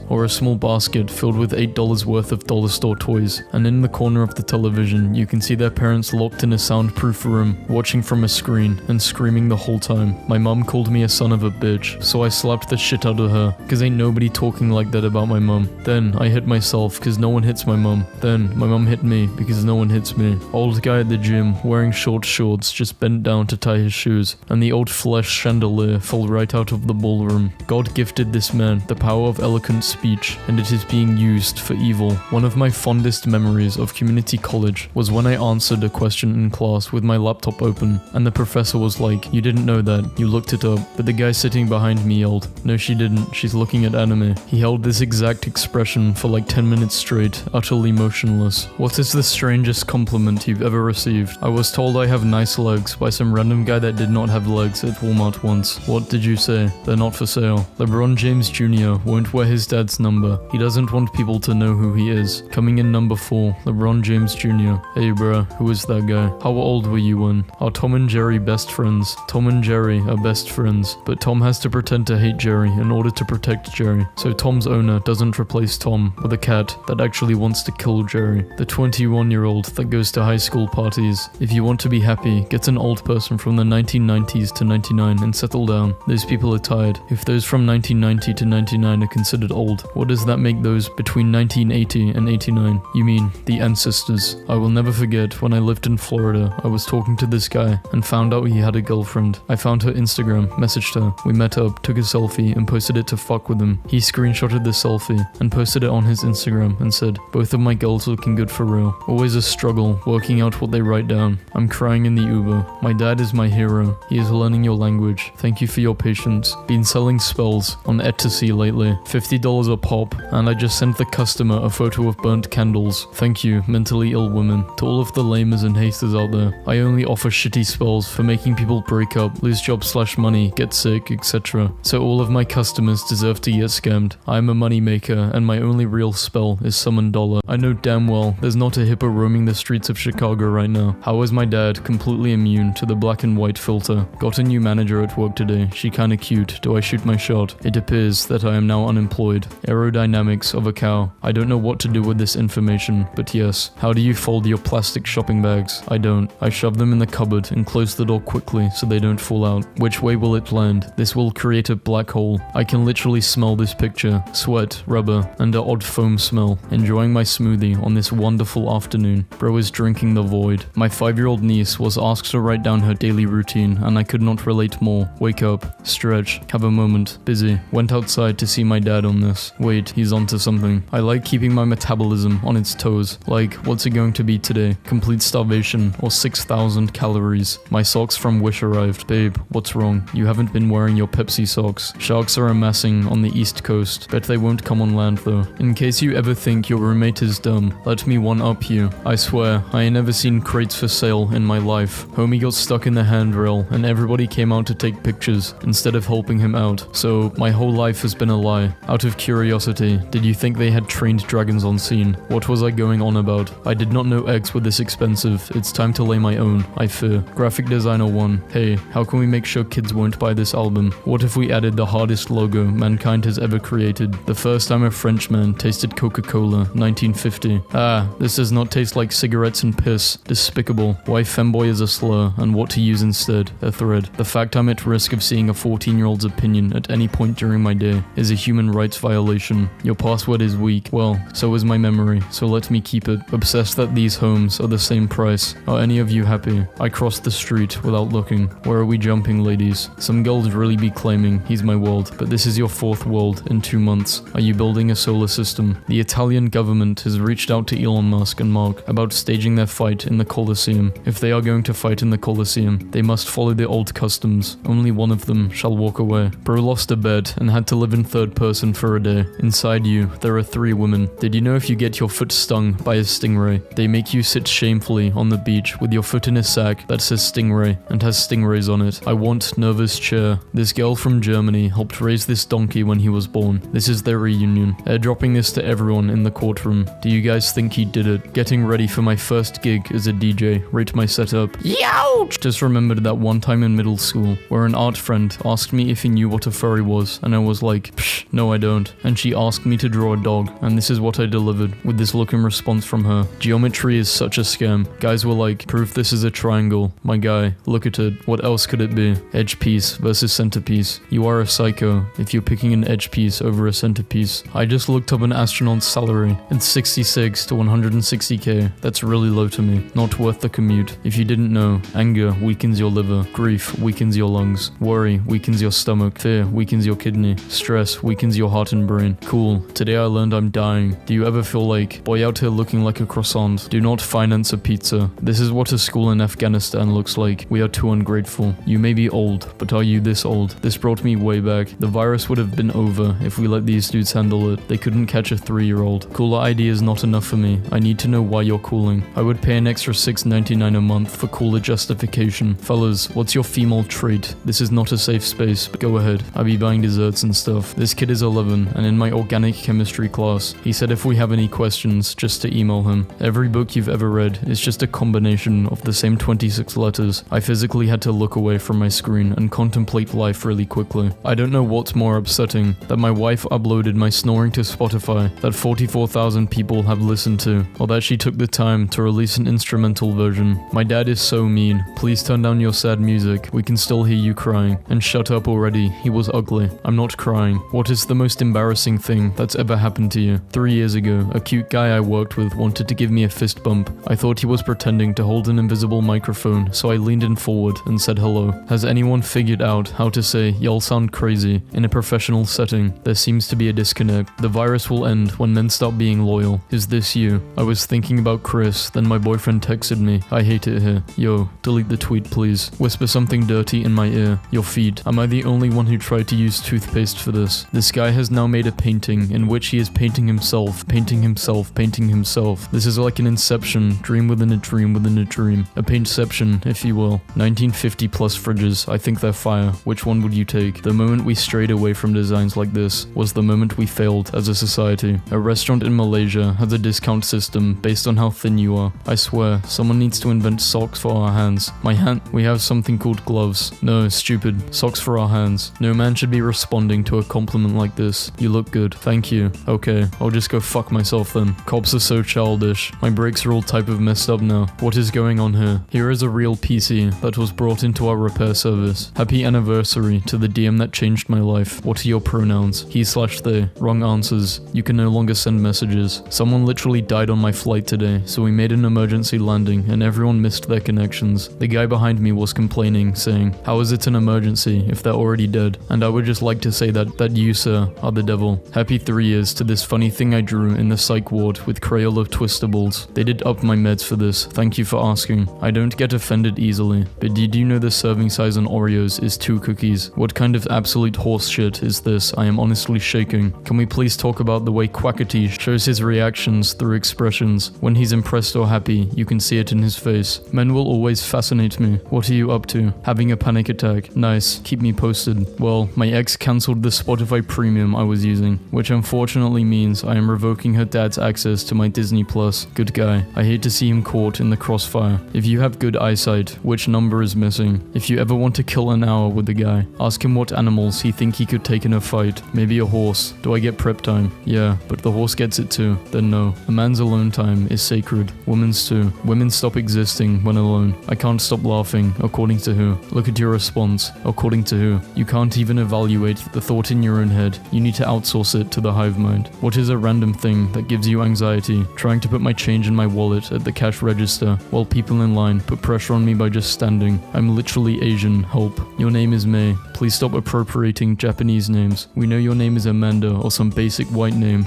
or a small basket filled with $8 worth of dollar store toys, and in the corner of the television you can see their parents locked in a soundproof room, watching from a screen and screaming the whole time. My mum called me a son of a bitch, so I slapped the shit out of her, cause ain't nobody talking like that about my mum. Then I hit myself cause no one hits my mum. Then my mum hit me because no one hits me. Old guy at the gym wearing short shorts just bent down to tie his shoes, and the old flesh chandelier fell right out of the ballroom. God gifted this man the power of eloquent speech, and it is being used for evil. One of my fondest memories of community college was when I answered a question in class with my laptop open, and the professor was like, "You didn't know that, you looked it up." But the guy sitting behind me yelled, "No she didn't, she's looking at anime." He held this exact expression for like 10 minutes straight, utterly motionless. What is the strangest compliment you've ever received? I was told I have nice legs by some random guy that did not have legs at Walmart once. What did you say? They're not for sale. LeBron James Jr. won't wear his dad's number. He doesn't want people to know who he is. Coming in number 4, LeBron James Jr. Hey bruh, who is that guy? How old were you when? Are Tom and Jerry best friends? Tom and Jerry are best friends, but Tom has to pretend to hate Jerry in order to protect Jerry. So Tom's owner doesn't replace Tom with a cat that actually wants to kill Jerry. The 21-year-old that goes to high school parties. If you want to be happy, get an old person from the 1990s to 99 and settle down. Those people are tired. If those from 1990 to 99 are considered old, what does that make those between 1980 and 89? You mean the ancestors. I will never forget when I lived in Florida, I was talking to this guy and found out he had a girlfriend. I found her Instagram, messaged her, we met up, took a selfie and posted it to fuck with him. He screenshotted the selfie and posted it on his Instagram and said, "Both of my girls looking good for real." Always a struggle working out what they write down. I'm crying in the Uber. My dad is my hero. He is learning your language. Thank you for your patience. Been selling spells on Etsy lately. $50 a pop, and I just sent the customer a photo of burnt candles. Thank you, mentally ill women. To all of the lamers and hasters out there, I only offer shitty spells for making people break up, lose jobs/money, get sick, etc. So all of my customers deserve to get scammed. I'm a money maker, and my only real spell is summon dollar. I know damn well there's not a hippo roaming the streets of Chicago right now. How is my dad completely immune to the black and white filter? Got a new manager at work today. She kinda cute. Do I shoot my shot? It appears that I am now unemployed. Aerodynamics of a cow. I don't know what to do with this information, but yes. How do you fold your plastic shopping bags? I don't. I shove them in the cupboard and close the door quickly so they don't fall out. Which way will it land? This will create a black hole. I can literally smell this picture. Sweat, rubber, and an odd foam smell. Enjoying my smoothie on this wonderful afternoon. Bro is drinking the void. My 5-year-old niece was asked to write down her daily routine and I could not relate more. Wake up, stretch, have a moment, busy. Went outside to see my dad on this. Wait, he's onto something. I like keeping my metabolism on its toes. Like, what's it going to be today? Complete starvation or 6,000 calories. My socks from Wish arrived. Babe, what's wrong? You haven't been wearing your Pepsi socks. Sharks are amassing on the east coast. Bet they won't come on land though. In case you ever think your roommate is dumb, let me one-up you. I swear, I ain't never seen crates for sale in my life. Homie got stuck in the handrail and everybody came out to take pictures instead of helping him out. So my whole life has been a lie. Out of curiosity, did you think they had trained dragons on scene? What was I going on about? I did not know eggs were this expensive. It's time to lay my own, I fear. Graphic Designer 1. one. Hey, how can we make sure kids won't buy this album? What if we added the hardest logo mankind has ever created? The first time a Frenchman tasted Coca-Cola, 1950. Ah, this does not taste like cigarettes and piss. Despicable. Why femboy is a slur, and what to use instead, a thread. The fact I'm at risk of seeing a 14-year-old's opinion at any point during my day is a human rights violation. Your password is weak. Well, so is my memory, so let me keep it. Obsessed that these homes are the same price. Are any of you happy? I crossed the street without looking. Where are we jumping, ladies? Some girls really be claiming he's my world, but this is your fourth world in 2 months. Are you building a solar system? The Italian government has reached out to Elon Musk and Mark about staging their fight in the Colosseum. If they are going to fight in the Colosseum, they must follow the old customs. Only one of them shall walk away. Bro lost a bed and had to live in third person for a day. Inside you, there are 3 women. Did you know if you get your foot stung by a stingray, they make you sit shamefully on the beach with your foot in a sack that says stingray and has stingrays on it? I want nervous chair. This girl from Germany helped raise this donkey when he was born. This is their reunion. Airdropping this to everyone in the courtroom. Do you guys think he did it? Getting ready for my first gig as a DJ. Rate my setup. Youch! Just remembered that one time in middle school where an art friend asked me if he knew what a furry was, and I was like, psh, no I don't. And she asked me to draw a dog, and this is what I delivered with this look in response from her. Geometry is such a scam. Guys were like, prove this is a triangle. My guy, look at it. What else could it be? Edge piece versus centerpiece. You are a psycho if you're picking an edge piece over a centerpiece. I just looked up an astronaut's salary. It's 66 to 160k. That's really low to me. Not worth the commute. If you didn't know, anger weakens your liver. Grief weakens your lungs. Worry weakens your stomach. Fear weakens your kidney. Stress weakens your heart and brain. Cool. Today I learned I'm dying. Do you ever feel like, boy out here looking like a croissant? Do not finance a pizza. This is what a school in Afghanistan looks like. We are too ungrateful. You may be old, but are you this old? This brought me way back. The virus would have been over if we let these dudes handle it. They couldn't catch a 3-year-old. Cooler ID is not enough for me. I need to know why you're cooling. I would pay an extra $6.99 a month for cooler justification. Fellas, what's your female trait? This is not a safe space, but go ahead. I'll be buying desserts and stuff. This kid is 11, and in my organic chemistry class, he said if we have any questions, just to email him. Every book you've ever read is just a combination of the same 26 letters. I physically had to look away from my screen and contemplate life really quickly. I don't know what's more upsetting, that my wife uploaded my snoring to Spotify that 44,000 people have listened to, or that she took the time to release an instrumental version. My dad is so mean. Please turn down your sad music. We can still hear you crying. And shut up already. He was ugly. I'm not crying. What is the most embarrassing thing that's ever happened to you? 3 years ago, a cute guy I worked with wanted to give me a fist bump. I thought he was pretending to hold an invisible microphone, so I leaned in forward and said hello. Has anyone figured out how to say y'all sound crazy in a professional setting? There seems to be a disconnect. The virus will end when men stop being loyal. Is this you? I was thinking about Chris, then my boyfriend texted me. I hate it here. Yo, delete the tweet please. Whisper something dirty in my ear. Your feet. Am I the only one who tried to use toothpaste for this? This guy has now made a painting in which he is painting himself, painting himself, painting himself. This is like an inception, dream within a dream within a dream. A paintception, if you will. 1950 plus fridges. I think they're fire. Which one would you take? The moment we strayed away from designs like this was the moment we failed as a society. A restaurant in Malaysia has a discount system based on how thin you are. I swear, someone needs to invent socks for our hands. My hand. We have something called gloves. No, stupid. Socks for our hands. No man should be responding to a compliment like this. You look good. Thank you. Okay, I'll just go fuck myself then. Cops are so childish. My brakes are all type of messed up now. What is going on here? Here is a real PC that was brought into our repair service. Happy anniversary to the DM that changed my life. What are your pronouns? He/they. Wrong answers. You can no longer send messages. Someone literally died on my flight today, so we made an emergency landing and everyone missed their connections. The guy behind me was complaining, saying, how is it an emergency if they're already dead? And I would just like to say that you, sir, are the devil. Happy 3 years to this funny thing I drew in the psych ward with Crayola Twistables. They did up my meds for this. Thank you for asking. I don't get offended easily, but did you know the serving size on Oreos is 2 cookies? What kind of absolute horse shit is this? I am honestly shaking. Can we please talk about the way Quackity shows his reactions through expressions? When he's impressed or happy, you can see it in his face. Men will always fascinate me. What are you up to? Having a panic attack. Nice. Keep me posted. Well, my ex cancelled the Spotify Premium I was using, which unfortunately means I am revoking her dad's access to my Disney Plus. Good guy. I hate to see him caught in the crossfire. If you have good eyesight, which number number is missing. If you ever want to kill an hour with the guy, ask him what animals he think he could take in a fight. Maybe a horse. Do I get prep time? Yeah, but the horse gets it too. Then no. A man's alone time is sacred. Women's too. Women stop existing when alone. I can't stop laughing. According to who? Look at your response. According to who? You can't even evaluate the thought in your own head. You need to outsource it to the hive mind. What is a random thing that gives you anxiety? Trying to put my change in my wallet at the cash register while people in line put pressure on me by just standing. I'm literally Asian. Help. Your name is May. Please stop appropriating Japanese names. We know your name is Amanda or some basic white name.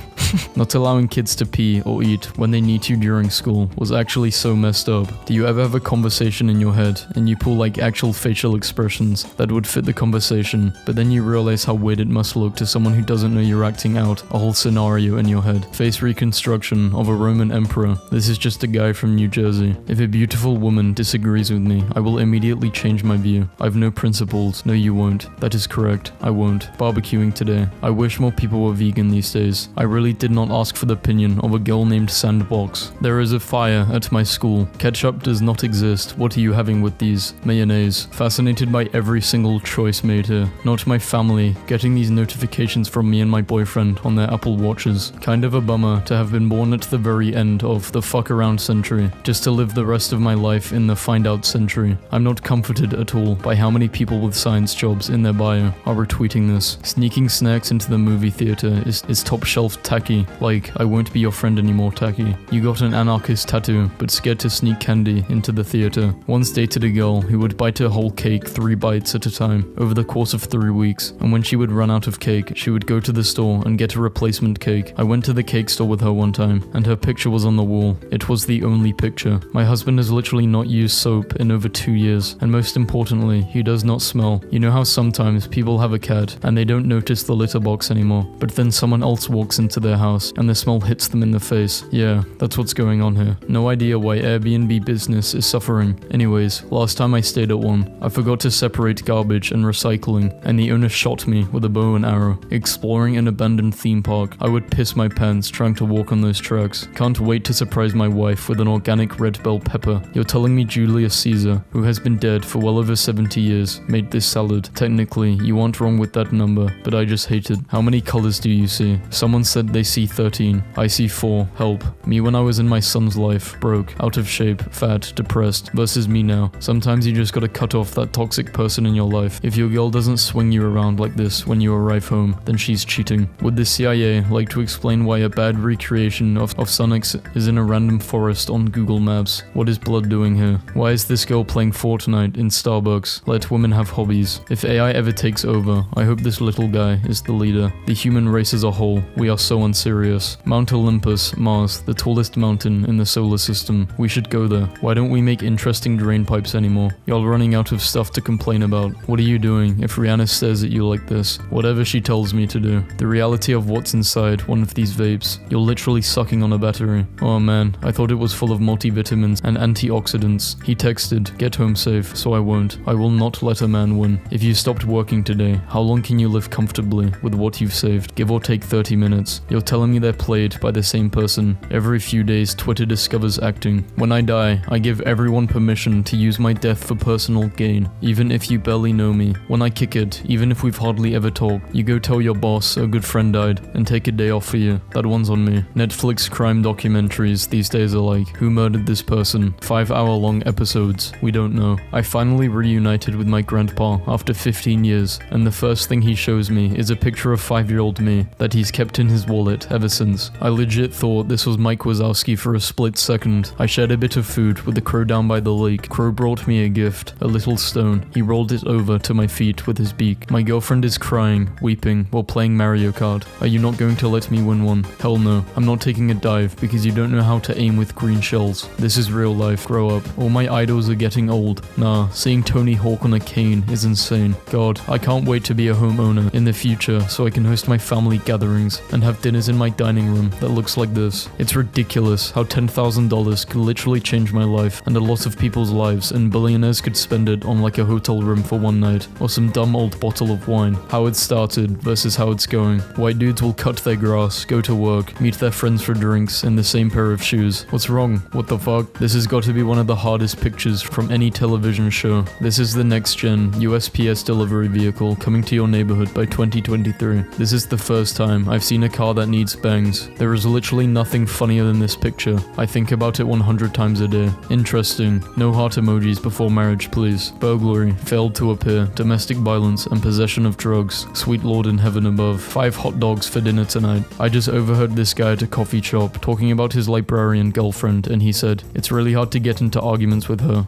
Not allowing kids to pee or eat when they need you during school was actually so messed up. Do you ever have a conversation in your head and you pull like actual facial expressions that would fit the conversation, but then you realize how weird it must look to someone who doesn't know you're acting out a whole scenario in your head? Face reconstruction of a Roman emperor. This is just a guy from New Jersey. If a beautiful woman disagrees with me, I will immediately change my view. I've no principles. No, you won't. That is correct. I won't. Barbecuing today. I wish more people were vegan these days. I really did not ask for the opinion of a girl named Sandbox. There is a fire at my school. Ketchup does not exist. What are you having with these? Mayonnaise. Fascinated by every single choice made here. Not my family. Getting these notifications from me and my boyfriend on their Apple Watches. Kind of a bummer to have been born at the very end of the fuck around century, just to live the rest of my life in the find out century. I'm not comforted at all by how many people with science jobs in their bio are retweeting this. Sneaking snacks into the movie theater is top shelf tacky. Like, I won't be your friend anymore tacky. You got an anarchist tattoo, but scared to sneak candy into the theater. Once dated a girl who would bite a whole cake 3 bites at a time over the course of 3 weeks, and when she would run out of cake, she would go to the store and get a replacement cake. I went to the cake store with her one time, and her picture was on the wall. It was the only picture. My husband has literally not used soap in over 2 years, and most importantly, he does not smell. You know how sometimes people have a cat and they don't notice the litter box anymore, but then someone else walks into their house and the smell hits them in the face. Yeah, that's what's going on here. No idea why Airbnb business is suffering. Anyways, last time I stayed at one, I forgot to separate garbage and recycling, and the owner shot me with a bow and arrow. Exploring an abandoned theme park, I would piss my pants trying to walk on those tracks. Can't wait to surprise my wife with an organic red bell pepper. You're telling me Julius Caesar, who has been dead for well over 70 years, made this salad. Technically, you aren't wrong with that number, but I just hate it. How many colors do you see? Someone said they see 13. I see 4. Help. Me when I was in my son's life. Broke, out of shape, fat, depressed, versus me now. Sometimes you just gotta cut off that toxic person in your life. If your girl doesn't swing you around like this when you arrive home, then she's cheating. Would the CIA like to explain why a bad recreation of Sonic is in a random forest on Google Maps? What is blood doing here? Why is this girl playing Fortnite in Starbucks? Let women have hobbies. If AI ever takes over, I hope this little guy is the leader. The human race as a whole, we are so unserious. Mount Olympus, Mars, the tallest mountain in the solar system. We should go there. Why don't we make interesting drain pipes anymore? Y'all running out of stuff to complain about. What are you doing if Rihanna stares at you like this? Whatever she tells me to do. The reality of what's inside one of these vapes. You're literally sucking on a battery. Oh man, I thought it was full of multivitamins and antioxidants. He texted, get home safe, so I won't. I will not let a man win. If you stopped working today, how long can you live comfortably with what you've saved? Give or take 30 minutes. You're telling me they're played by the same person. Every few days, Twitter discovers acting. When I die, I give everyone permission to use my death for personal gain, even if you barely know me. When I kick it, even if we've hardly ever talked, you go tell your boss a good friend died and take a day off for you. That one's on me. Netflix crime documentaries these days are like, who murdered this person? 5-hour-long episodes. We don't know. I finally reunited with my grandpa after 15 years, and the first thing he shows me is a picture of 5-year-old me that he's kept in his wallet ever since. I legit thought this was Mike Wazowski for a split second. I shared a bit of food with the crow down by the lake. Crow brought me a gift, a little stone. He rolled it over to my feet with his beak. My girlfriend is crying, weeping, while playing Mario Kart. Are you not going to let me win one? Hell no. I'm not taking a dive because you don't know how to aim with green shells. This is real life. Grow up. All my idols are getting old. Nah, seeing Tony Hawk on a cane is insane. God, I can't wait to be a homeowner in the future so I can host my family gatherings and have dinners in my dining room that looks like this. It's ridiculous how $10,000 could literally change my life and a lot of people's lives, and billionaires could spend it on like a hotel room for one night or some dumb old bottle of wine. How it started versus how it's going. White dudes will cut their grass, go to work, meet their friends for drinks in the same pair of shoes. What's wrong? What the fuck? This has got to be one of the hardest pictures from any mini television show. This is the next gen USPS delivery vehicle coming to your neighborhood by 2023. This is the first time I've seen a car that needs bangs. There is literally nothing funnier than this picture. I think about it 100 times a day. Interesting. No heart emojis before marriage, please. Burglary, failed to appear, domestic violence, and possession of drugs. Sweet Lord in heaven above. 5 hot dogs for dinner tonight. I just overheard this guy at a coffee shop talking about his librarian girlfriend, and he said, it's really hard to get into arguments with her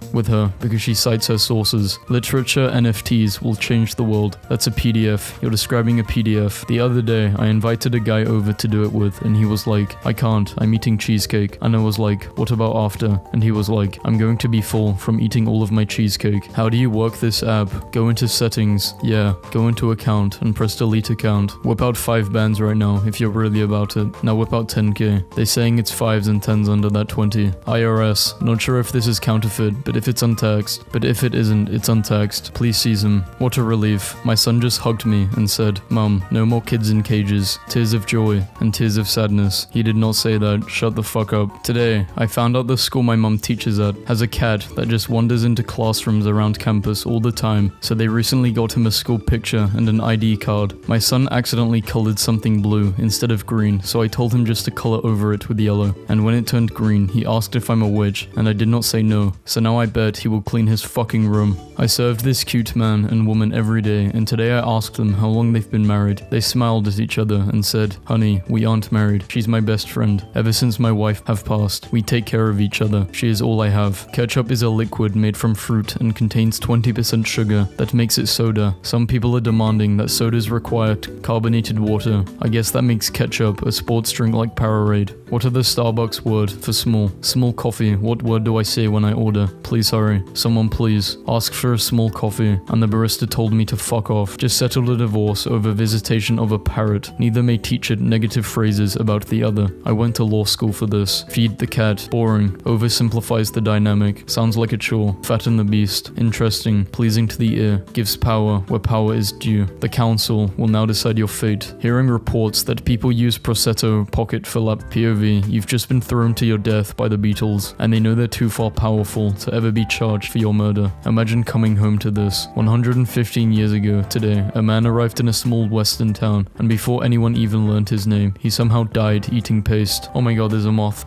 because she cites her sources. Literature NFTs will change the world. That's a PDF. You're describing a PDF. The other day, I invited a guy over to do it with, and he was like, I can't, I'm eating cheesecake. And I was like, what about after? And he was like, I'm going to be full from eating all of my cheesecake. How do you work this app? Go into settings. Yeah, go into account and press delete account. Whip out 5 bands right now if you're really about it. Now whip out 10k. They're saying it's 5s and 10s under that 20. IRS, not sure if this is counterfeit, but if it's untaxed. But if it isn't, it's untaxed. Please seize him. What a relief. My son just hugged me and said, Mum, no more kids in cages. Tears of joy and tears of sadness. He did not say that. Shut the fuck up. Today, I found out the school my mum teaches at has a cat that just wanders into classrooms around campus all the time, so they recently got him a school picture and an ID card. My son accidentally colored something blue instead of green, so I told him just to color over it with yellow, and when it turned green, he asked if I'm a witch, and I did not say no, so now I bet he will clean his fucking room. I served this cute man and woman every day, and today I asked them how long they've been married. They smiled at each other and said, honey, we aren't married. She's my best friend. Ever since my wife have passed, we take care of each other. She is all I have. Ketchup is a liquid made from fruit and contains 20% sugar. That makes it soda. Some people are demanding that sodas require carbonated water. I guess that makes ketchup a sports drink like Powerade. What are the Starbucks word for small? Small coffee. What word do I say when I order? Please hurry. Someone please. Ask for a small coffee. And the barista told me to fuck off. Just settled a divorce over visitation of a parrot. Neither may teach it negative phrases about the other. I went to law school for this. Feed the cat. Boring. Oversimplifies the dynamic. Sounds like a chore. Fatten the beast. Interesting. Pleasing to the ear. Gives power where power is due. The council will now decide your fate. Hearing reports that people use Prosecco pocket fill up POV. You've just been thrown to your death by the Beatles, and they know they're too far powerful to ever be charged for your murder. Imagine coming home to this. 115 years ago today, a man arrived in a small western town, and before anyone even learned his name, he somehow died eating paste. Oh my god, there's a moth.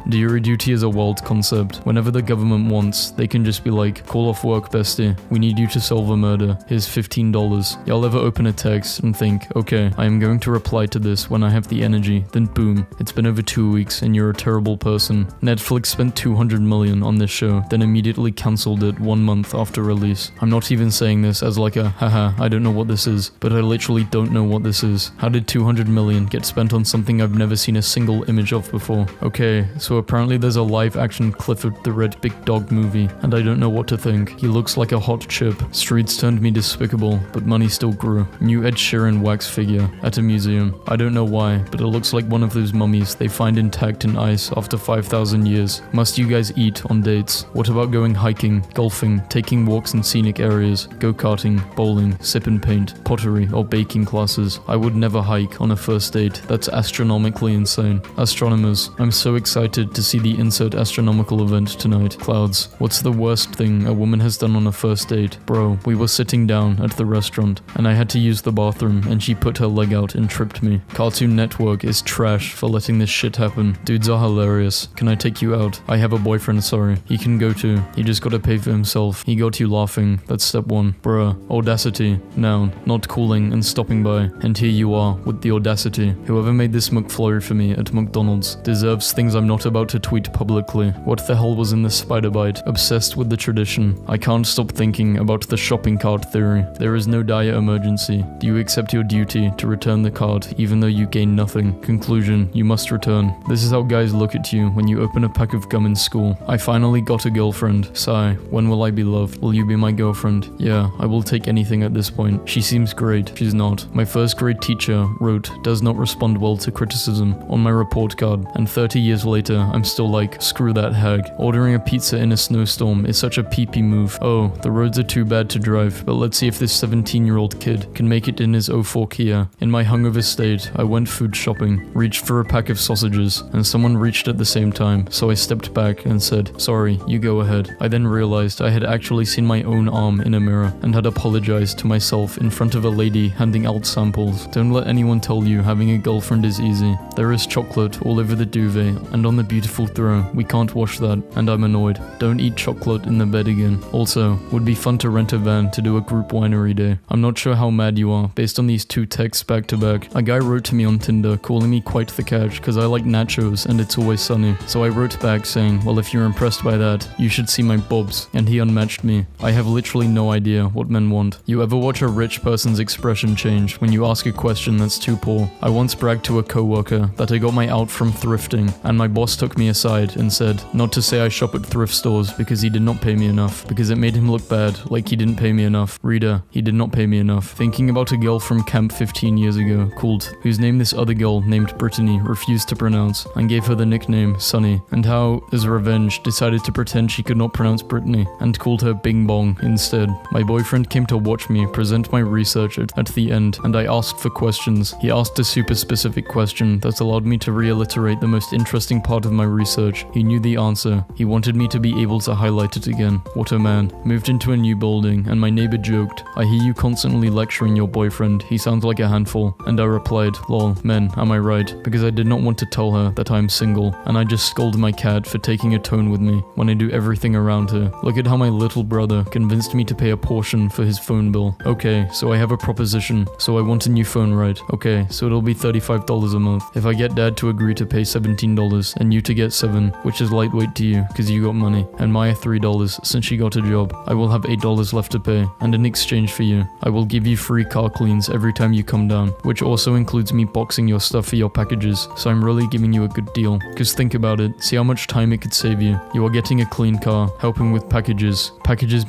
Jury duty is a wild concept. Whenever the government wants, they can just be like, call off work, bestie. We need you to solve a murder. Here's $15. Y'all ever open a text and think, okay, I am going to reply to this when I have the energy, then boom, it's been over 2 weeks and you're a terrible person. Netflix spent $200 million on this show, then immediately cancelled it 1 month after release. I'm not even saying this as like a, haha, I don't know what this is, but I literally don't know what this is. How did $200 million get spent on something I've never seen a single image of before? Okay, so apparently there's a live action Clifford the Red Big Dog movie, and I don't know what to think. He looks like a hot chip. Streets turned me despicable, but money still grew. New Ed Sheeran wax figure at a museum. I don't know why, but it looks like one of those mummies they find intact in ice after 5,000 years. Must you guys eat on dates? What about going hiking, golfing, taking walks in scenic areas, go-karting, bowling, sip and paint, pottery, or baking classes? I would never hike on a first date. That's astronomically insane. Astronomers, I'm so excited to see the insert astronomical event tonight. Clouds. What's the worst thing a woman has done on a first date? Bro, we were sitting down at the restaurant, and I had to use the bathroom, and she put her leg out and tripped me. Cartoon Network is trash for letting this shit happen. Dudes are hilarious. Can I take you out? I have a boyfriend, sorry. He can go too. He just gotta pay for himself. He got you laughing. That's step 1. Bruh. Audacity. Noun. Not calling and stopping by. And here you are, with the audacity. Whoever made this McFlurry for me at McDonald's deserves things I'm not about to tweet publicly. What the hell was in this spider bite? Obsessed with the tradition. I can't stop thinking about the shopping cart theory. There is no dire emergency. Do you accept your duty to return the card even though you gain nothing? Conclusion. You must return. This is how guys look at you when you open a pack of gum in school. I finally got a girlfriend. Sigh. When will I be loved? Will you be my girlfriend? Yeah, I will take anything at this point. She seems great. She's not. My first grade teacher wrote, does not respond well to criticism on my report card, and 30 years later, I'm still like, screw that hag. Ordering a pizza in a snowstorm is such a pee-pee move. Oh, the roads are too bad to drive, but let's see if this 17-year-old kid can make it in his 04 Kia. In my hungover state, I went food shopping, reached for a pack of sausages, messages, and someone reached at the same time, so I stepped back and said, "Sorry, you go ahead." I then realized I had actually seen my own arm in a mirror and had apologized to myself in front of a lady handing out samples. Don't let anyone tell you having a girlfriend is easy. There is chocolate all over the duvet and on the beautiful throw. We can't wash that, and I'm annoyed. Don't eat chocolate in the bed again. Also, would be fun to rent a van to do a group winery day. I'm not sure how mad you are based on these two texts back to back. A guy wrote to me on Tinder calling me quite the catch because I like nachos and it's always sunny. So I wrote back saying, well, if you're impressed by that, you should see my bobs, and he unmatched me. I have literally no idea what men want. You ever watch a rich person's expression change when you ask a question that's too poor? I once bragged to a coworker that I got my out from thrifting, and my boss took me aside and said not to say I shop at thrift stores because he did not pay me enough, because it made him look bad, like he didn't pay me enough. Reader, he did not pay me enough. Thinking about a girl from camp 15 years ago called, whose name this other girl named Brittany refused to pronounce and gave her the nickname Sunny, and how, as revenge, decided to pretend she could not pronounce Brittany and called her Bing Bong instead. My boyfriend came to watch me present my research at the end, and I asked for questions. He asked a super specific question that allowed me to reiterate the most interesting part of my research. He knew the answer. He wanted me to be able to highlight it again. What a man. Moved into a new building, and my neighbor joked, "I hear you constantly lecturing your boyfriend. He sounds like a handful." And I replied, "Lol, men, am I right?" Because I did not want to tell her that I'm single, and I just scolded my cat for taking a tone with me when I do everything around her. Look at how my little brother convinced me to pay a portion for his phone bill. Okay, so I have a proposition. So I want a new phone, right? Okay, so it'll be $35 a month. If I get dad to agree to pay $17 and you to get $7, which is lightweight to you because you got money, and Maya $3 since she got a job, I will have $8 left to pay, and in exchange for you, I will give you free car cleans every time you come down, which also includes me boxing your stuff for your packages, so I'm really giving you a good deal. Cause think about it, see how much time it could save you. You are getting a clean car, helping with packages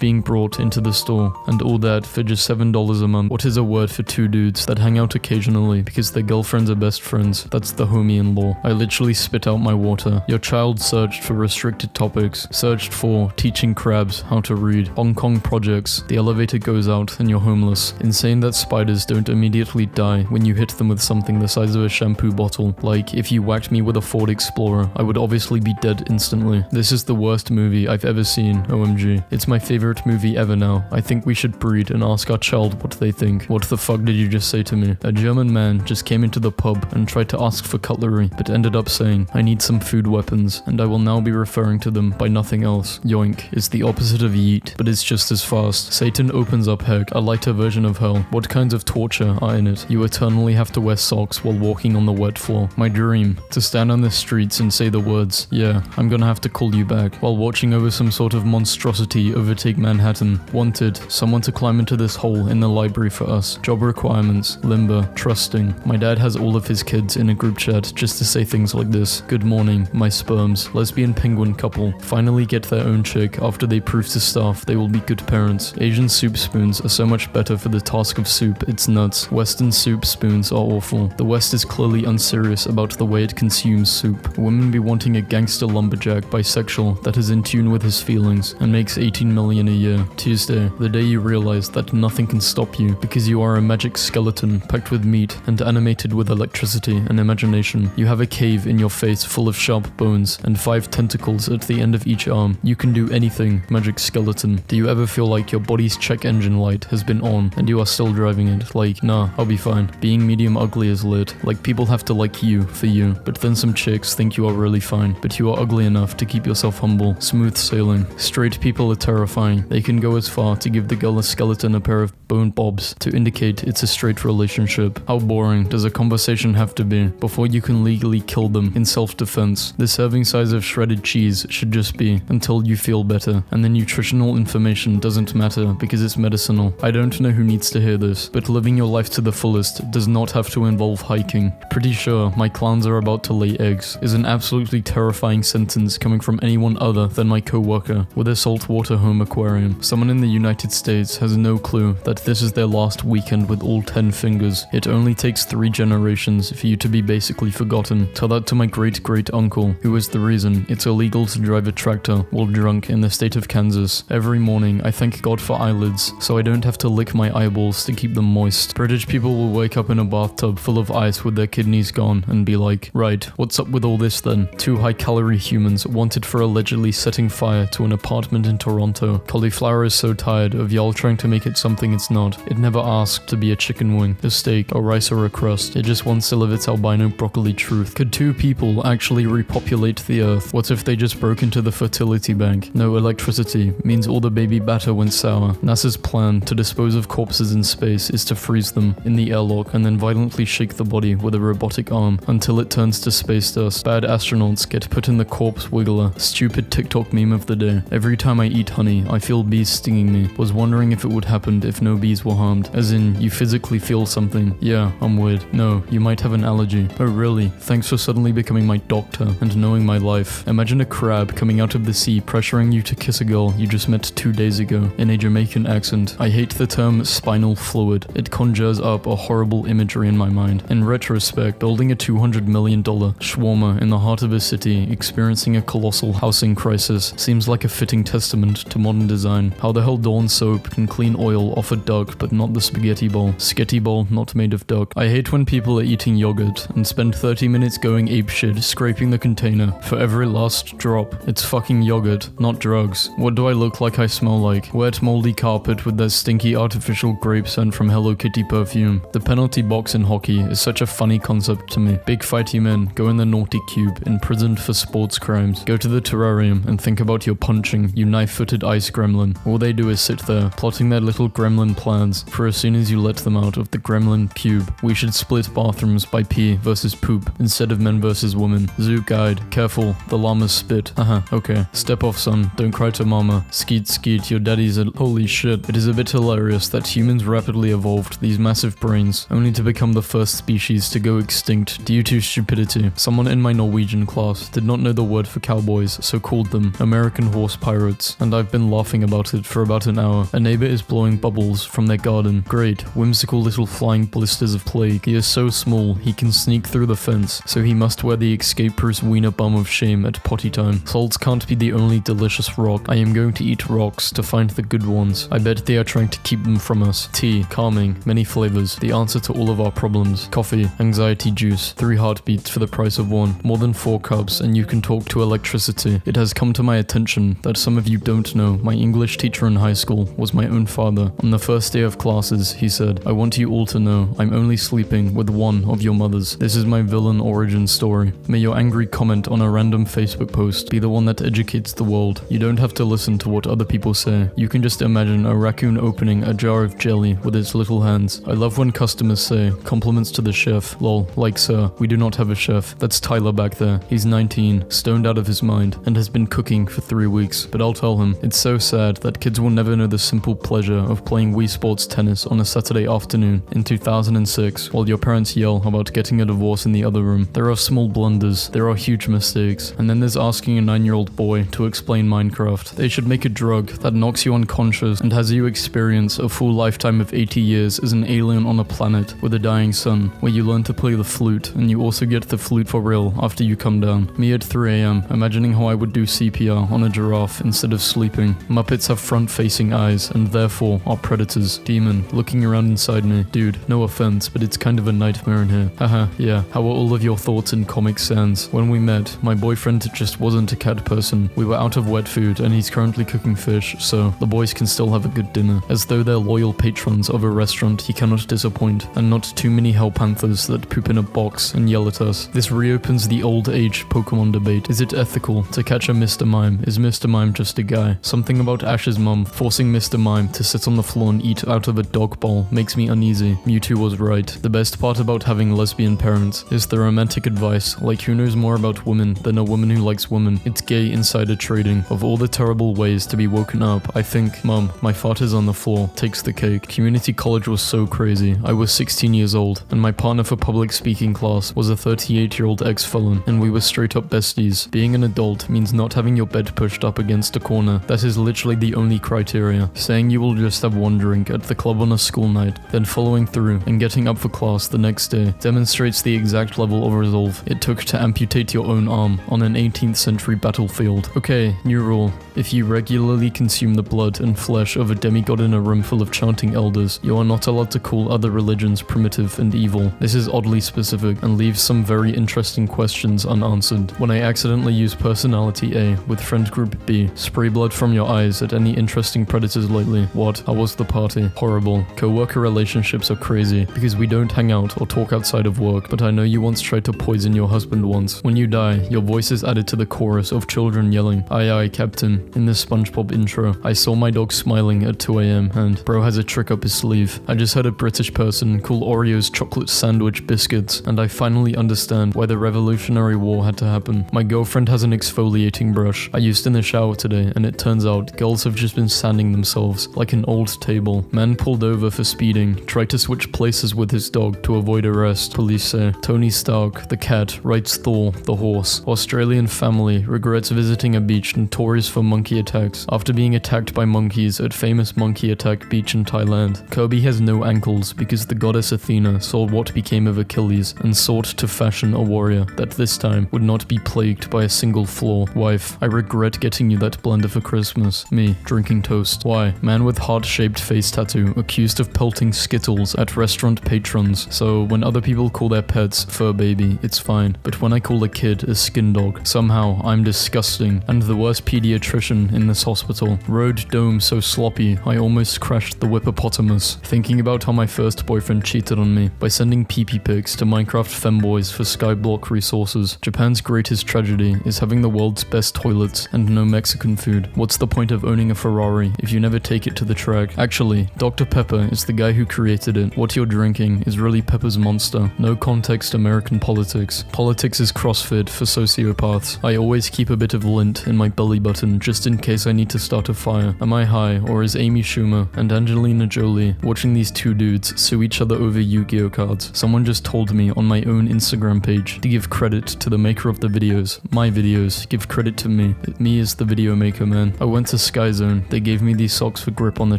being brought into the store, and all that for just $7 a month. What is a word for two dudes that hang out occasionally because their girlfriends are best friends? That's the homie-in-law. I literally spit out my water. Your child searched for restricted topics, searched for teaching crabs how to read, Hong Kong projects, the elevator goes out and you're homeless. Insane that spiders don't immediately die when you hit them with something the size of a shampoo bottle. Like, if you whacked me with a Ford Explorer, I would obviously be dead instantly. This is the worst movie I've ever seen, OMG. It's my favorite movie ever now. I think we should breed and ask our child what they think. What the fuck did you just say to me? A German man just came into the pub and tried to ask for cutlery, but ended up saying, "I need some food weapons," and I will now be referring to them by nothing else. Yoink is the opposite of yeet, but it's just as fast. Satan opens up heck, a lighter version of hell. What kinds of torture are in it? You eternally have to wear socks while walking on the wet floor. My dream, to stand on the streets and say the words, "Yeah, I'm gonna have to call you back," while watching over some sort of monstrosity overtake Manhattan. Wanted, someone to climb into this hole in the library for us. Job requirements, limber, trusting. My dad has all of his kids in a group chat just to say things like this. Good morning, my sperms. Lesbian penguin couple. Finally get their own chick after they prove to staff they will be good parents. Asian soup spoons are so much better for the task of soup, it's nuts. Western soup spoons are awful. The West is clearly unserious about the way it consumes soup. Women be wanting a gangster lumberjack bisexual that is in tune with his feelings and makes 18 million a year. Tuesday, the day you realize that nothing can stop you because you are a magic skeleton packed with meat and animated with electricity and imagination. You have a cave in your face full of sharp bones and 5 tentacles at the end of each arm. You can do anything, magic skeleton. Do you ever feel like your body's check engine light has been on and you are still driving it? Like, nah, I'll be fine. Being medium ugly is lit. Like, people have to like you for you, but then some chicks think you are really fine, but you are ugly enough to keep yourself humble. Smooth sailing. Straight people are terrifying. They can go as far to give the girl a skeleton a pair of bone bobs to indicate it's a straight relationship. How boring does a conversation have to be before you can legally kill them in self-defense? The serving size of shredded cheese should just be until you feel better, and the nutritional information doesn't matter because it's medicinal. I don't know who needs to hear this, but living your life to the fullest does not have to involve hiking. Pretty sure my clowns are about to lay eggs is an absolutely terrifying sentence coming from anyone other than my co-worker with a saltwater home aquarium. Someone in the United States has no clue that this is their last weekend with all 10 fingers. It only takes 3 generations for you to be basically forgotten. Tell that to my great-great-uncle, who is the reason it's illegal to drive a tractor while drunk in the state of Kansas. Every morning, I thank God for eyelids, so I don't have to lick my eyeballs to keep them moist. British people will wake up in a bathtub full of ice with their kidneys gone and be like, Right, what's up with all this then? 2 high-calorie humans wanted for allegedly setting fire to an apartment in Toronto. Cauliflower is so tired of y'all trying to make it something it's not. It never asked to be a chicken wing, a steak, a rice or a crust. It just wants to live its albino broccoli truth. Could 2 people actually repopulate the earth? What if they just broke into the fertility bank? No electricity means all the baby batter went sour. NASA's plan to dispose of corpses in space is to freeze them in the airlock and then violently shake the body with a robotic arm until it turns to space dust. Bad astronauts get put in the corpse wiggler. Stupid TikTok meme of the day. Every time I eat honey, I feel bees stinging me. Was wondering if it would happen if no bees were harmed. As in, you physically feel something. Yeah, I'm weird. No, you might have an allergy. Oh really? Thanks for suddenly becoming my doctor and knowing my life. Imagine a crab coming out of the sea pressuring you to kiss a girl you just met 2 days ago in a Jamaican accent. I hate the term spinal fluid. It conjures up a horrible imagery in my mind. In retrospect, building a $200 million shawarma in the heart of a city experiencing a colossal housing crisis seems like a fitting testament to modern design. How the hell Dawn soap can clean oil off a duck but not the spaghetti bowl? Sketty bowl not made of duck. I hate when people are eating yogurt and spend 30 minutes going apeshit scraping the container for every last drop. It's fucking yogurt, not drugs. What do I look like I smell like? Wet moldy carpet with that stinky artificial grape scent from Hello Kitty perfume. The penalty box in hockey is such a funny concept to me. Big fighty men go in the naughty cube, imprisoned for sports crimes. Go to the terrarium and think about your punching, you knife-footed ice gremlin. All they do is sit there, plotting their little gremlin plans for as soon as you let them out of the gremlin cube. We should split bathrooms by pee versus poop instead of men versus women. Zoo guide, careful, the llamas spit. Okay. Step off son, don't cry to mama. Skeet skeet, your daddy's a— Holy shit. It is a bit hilarious that humans rapidly evolved these massive brains only to become the first species to go extinct due to stupidity. Someone in my Norwegian class did not know the word for cowboys, so called them American horse pirates, and I've been laughing about it for about an hour. A neighbor is blowing bubbles from their garden. Great, whimsical little flying blisters of plague. He is so small, he can sneak through the fence, so he must wear the escape-proof wiener bum of shame at potty time. Salts can't be the only delicious rock. I am going to eat rocks to find the good ones. I bet they are trying to keep them from us. Tea, calming, many flavors, the answer to all of our problems. Coffee, anxiety juice, 3 heartbeats for the price of 1, more than 4 cups, and you can talk to electricity. It has come to my attention that some of you don't know my English teacher in high school was my own father. On the first day of classes, he said, I want you all to know I'm only sleeping with one of your mothers. This is my villain origin story. May your angry comment on a random Facebook post be the one that educates the world. You don't have to listen to what other people say. You can just imagine a raccoon opening a jar of jelly with its little hands. I love when customers say, compliments to the chef. Lol, like sir, we do not have a chef. That's Tyler back there. He's 19, stoned out of his mind, and has been cooking for 3 weeks. But I'll tell him, it's so sad that kids will never know the simple pleasure of playing Wii Sports tennis on a Saturday afternoon in 2006 while your parents yell about getting a divorce in the other room. There are small blunders, there are huge mistakes, and then there's asking a 9-year-old boy to explain Minecraft. They should make a drug that knocks you unconscious and has you experience a full lifetime of 80 years as an alien on a planet with a dying sun, where you learn to play the flute and you also get the flute for real after you come down. Me at 3 AM, imagining how I would do CPR on a giraffe instead of sleeping. Muppets have front-facing eyes and therefore are predators. Demon, looking around inside me. Dude, no offense, but it's kind of a nightmare in here. Haha, yeah. How are all of your thoughts in Comic Sans? When we met, my boyfriend just wasn't a cat person. We were out of wet food and he's currently cooking fish, so the boys can still have a good dinner. As though they're loyal patrons of a restaurant he cannot disappoint, and not too many hell panthers that poop in a box and yell at us. This reopens the old age Pokemon debate. Is it ethical to catch a Mr. Mime? Is Mr. Mime just a guy? Something about Ash's mum forcing Mr. Mime to sit on the floor and eat out of a dog bowl makes me uneasy. Mewtwo was right. The best part about having lesbian parents is the romantic advice, like who knows more about women than a woman who likes women. It's gay insider trading. Of all the terrible ways to be woken up, I think, Mum, my fart is on the floor, takes the cake. Community college was so crazy. I was 16 years old, and my partner for public speaking class was a 38-year-old ex-felon, and we were straight up besties. Being an adult means not having your bed pushed up against a corner. That is literally the only criteria. Saying you will just have one drink at the club on a school night, then following through and getting up for class the next day demonstrates the exact level of resolve it took to amputate your own arm on an 18th century battlefield. Okay, new rule. If you regularly consume the blood and flesh of a demigod in a room full of chanting elders, you are not allowed to call other religions primitive and evil. This is oddly specific and leaves some some very interesting questions unanswered. When I accidentally use personality A with friend group B, spray blood from your eyes at any interesting predators lately. What? How was the party? Horrible. Co-worker relationships are crazy because we don't hang out or talk outside of work, but I know you once tried to poison your husband once. When you die, your voice is added to the chorus of children yelling, "Aye aye, Captain," in the SpongeBob intro. I saw my dog smiling at 2 a.m. and bro has a trick up his sleeve. I just heard a British person call Oreos chocolate sandwich biscuits, and I finally understand why the Revolutionary War had to happen. My girlfriend has an exfoliating brush I used in the shower today, and it turns out girls have just been sanding themselves like an old table. Man pulled over for speeding, tried to switch places with his dog to avoid arrest, police say. Tony Stark, the cat, rides Thor, the horse. Australian family regrets visiting a beach notorious for monkey attacks after being attacked by monkeys at famous monkey attack beach in Thailand. Kirby has no ankles because the goddess Athena saw what became of Achilles and sought to fashion a warrior that this time would not be plagued by a single flaw. Wife, I regret getting you that blender for Christmas. Me, drinking toast. Why? Man with heart-shaped face tattoo accused of pelting Skittles at restaurant patrons. So when other people call their pets fur baby, it's fine. But when I call a kid a skin dog, somehow I'm disgusting and the worst pediatrician in this hospital. Road dome so sloppy, I almost crashed the whippopotamus. Thinking about how my first boyfriend cheated on me by sending pee-pee pics to Minecraft femboys for Skyblock resources. Japan's greatest tragedy is having the world's best toilets and no Mexican food. What's the point of owning a Ferrari if you never take it to the track? Actually, Dr. Pepper is the guy who created it. What you're drinking is really Pepper's Monster. No context American politics. Politics is CrossFit for sociopaths. I always keep a bit of lint in my belly button just in case I need to start a fire. Am I high, or is Amy Schumer and Angelina Jolie watching these two dudes sue each other over Yu-Gi-Oh cards? Someone just told me on my own Instagram page to give credit to the maker of the videos. My videos, give credit to me. Me is the video maker, man. I went to Sky Zone. They gave me these socks for grip on the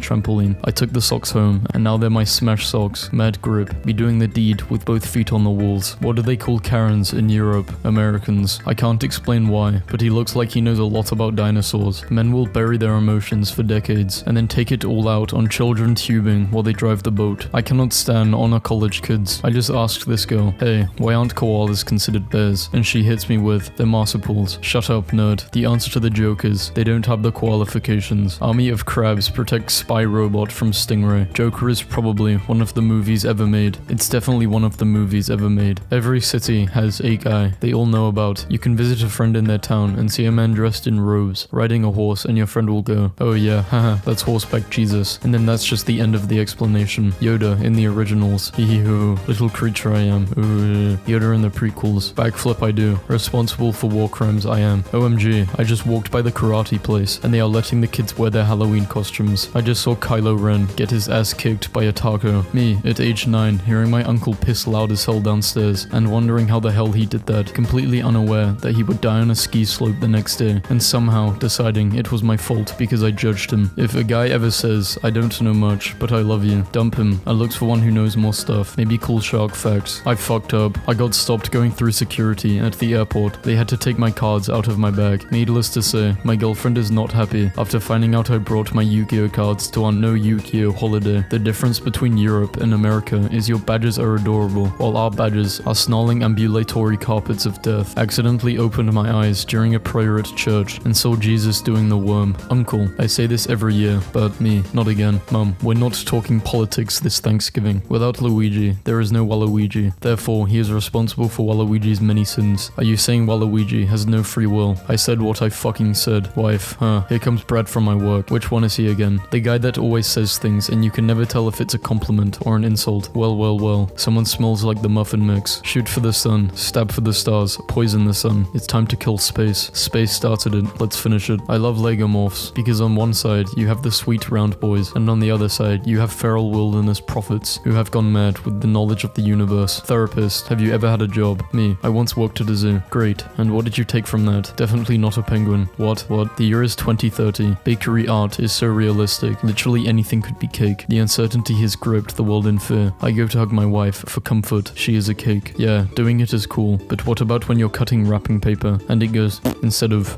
trampoline. I took the socks home, and now they're my smash socks. Mad grip. Be doing the deed with both feet on the walls. What do they call Karens in Europe? Americans. I can't explain why, but he looks like he knows a lot about dinosaurs. Men will bury their emotions for decades, and then take it all out on children tubing while they drive the boat. I cannot stand honor college kids. I just asked this girl, hey, why aren't koalas considered bears? And she hits me with, they're marsupials. Shut up, nerd. The answer to the joke is, they don't have the qualifications. Army of Crabs protects spy robot from Stingray. Joker is probably one of the movies ever made. It's definitely one of the movies ever made. Every city has a guy they all know about. You can visit a friend in their town and see a man dressed in robes, riding a horse, and your friend will go, oh yeah, haha, that's horseback Jesus. And then that's just the end of the explanation. Yoda in the originals. Hee-hee-hoo. Little creature I am. Ooh. Yoda in the prequels. Backflip I do. Responsible for war crimes I am. OMG, I just walked by the karate place and they are letting the kids wear their Halloween costumes. I just saw Kylo Ren get his ass kicked by a taco. Me, at age 9, hearing my uncle piss loud as hell downstairs and wondering how the hell he did that, completely unaware that he would die on a ski slope the next day, and somehow deciding it was my fault because I judged him. If a guy ever says, I don't know much, but I love you, dump him. I looked for one who knows more stuff. Maybe cool shark facts. I fucked up. I got stopped going through security at the airport. They had to take my cards out of my bag. Needless to say, my girlfriend is not happy after finding out I brought my Yu-Gi-Oh cards to our no Yu-Gi-Oh holiday. The difference between Europe and America is your badges are adorable, while our badges are snarling ambulatory carpets of death. Accidentally opened my eyes during a prayer at church and saw Jesus doing the worm. Uncle, I say this every year, but me, not again. Mum, we're not talking politics this Thanksgiving. Without Luigi, there is no Waluigi. Therefore, he is responsible for Waluigi's many sins. Are you saying Waluigi has no free will? I said what I fucking said. Wife, here comes Brad from my work. Which one is he again? The guy that always says things and you can never tell if it's a compliment or an insult. Well, well, well. Someone smells like the muffin mix. Shoot for the sun, stab for the stars, poison the sun. It's time to kill space. Space started it, let's finish it. I love Lego morphs because on one side you have the sweet round boys and on the other side you have feral wilderness prophets who have gone mad with the knowledge of the universe. Therapist, have you ever had a job? Me, I once worked at a zoo. Great. And what did you take from that? Definitely not a penguin. What? The year is 2030. Bakery art is so realistic. Literally anything could be cake. The uncertainty has gripped the world in fear. I go to hug my wife for comfort. She is a cake. Yeah, doing it is cool. But what about when you're cutting wrapping paper and it goes instead of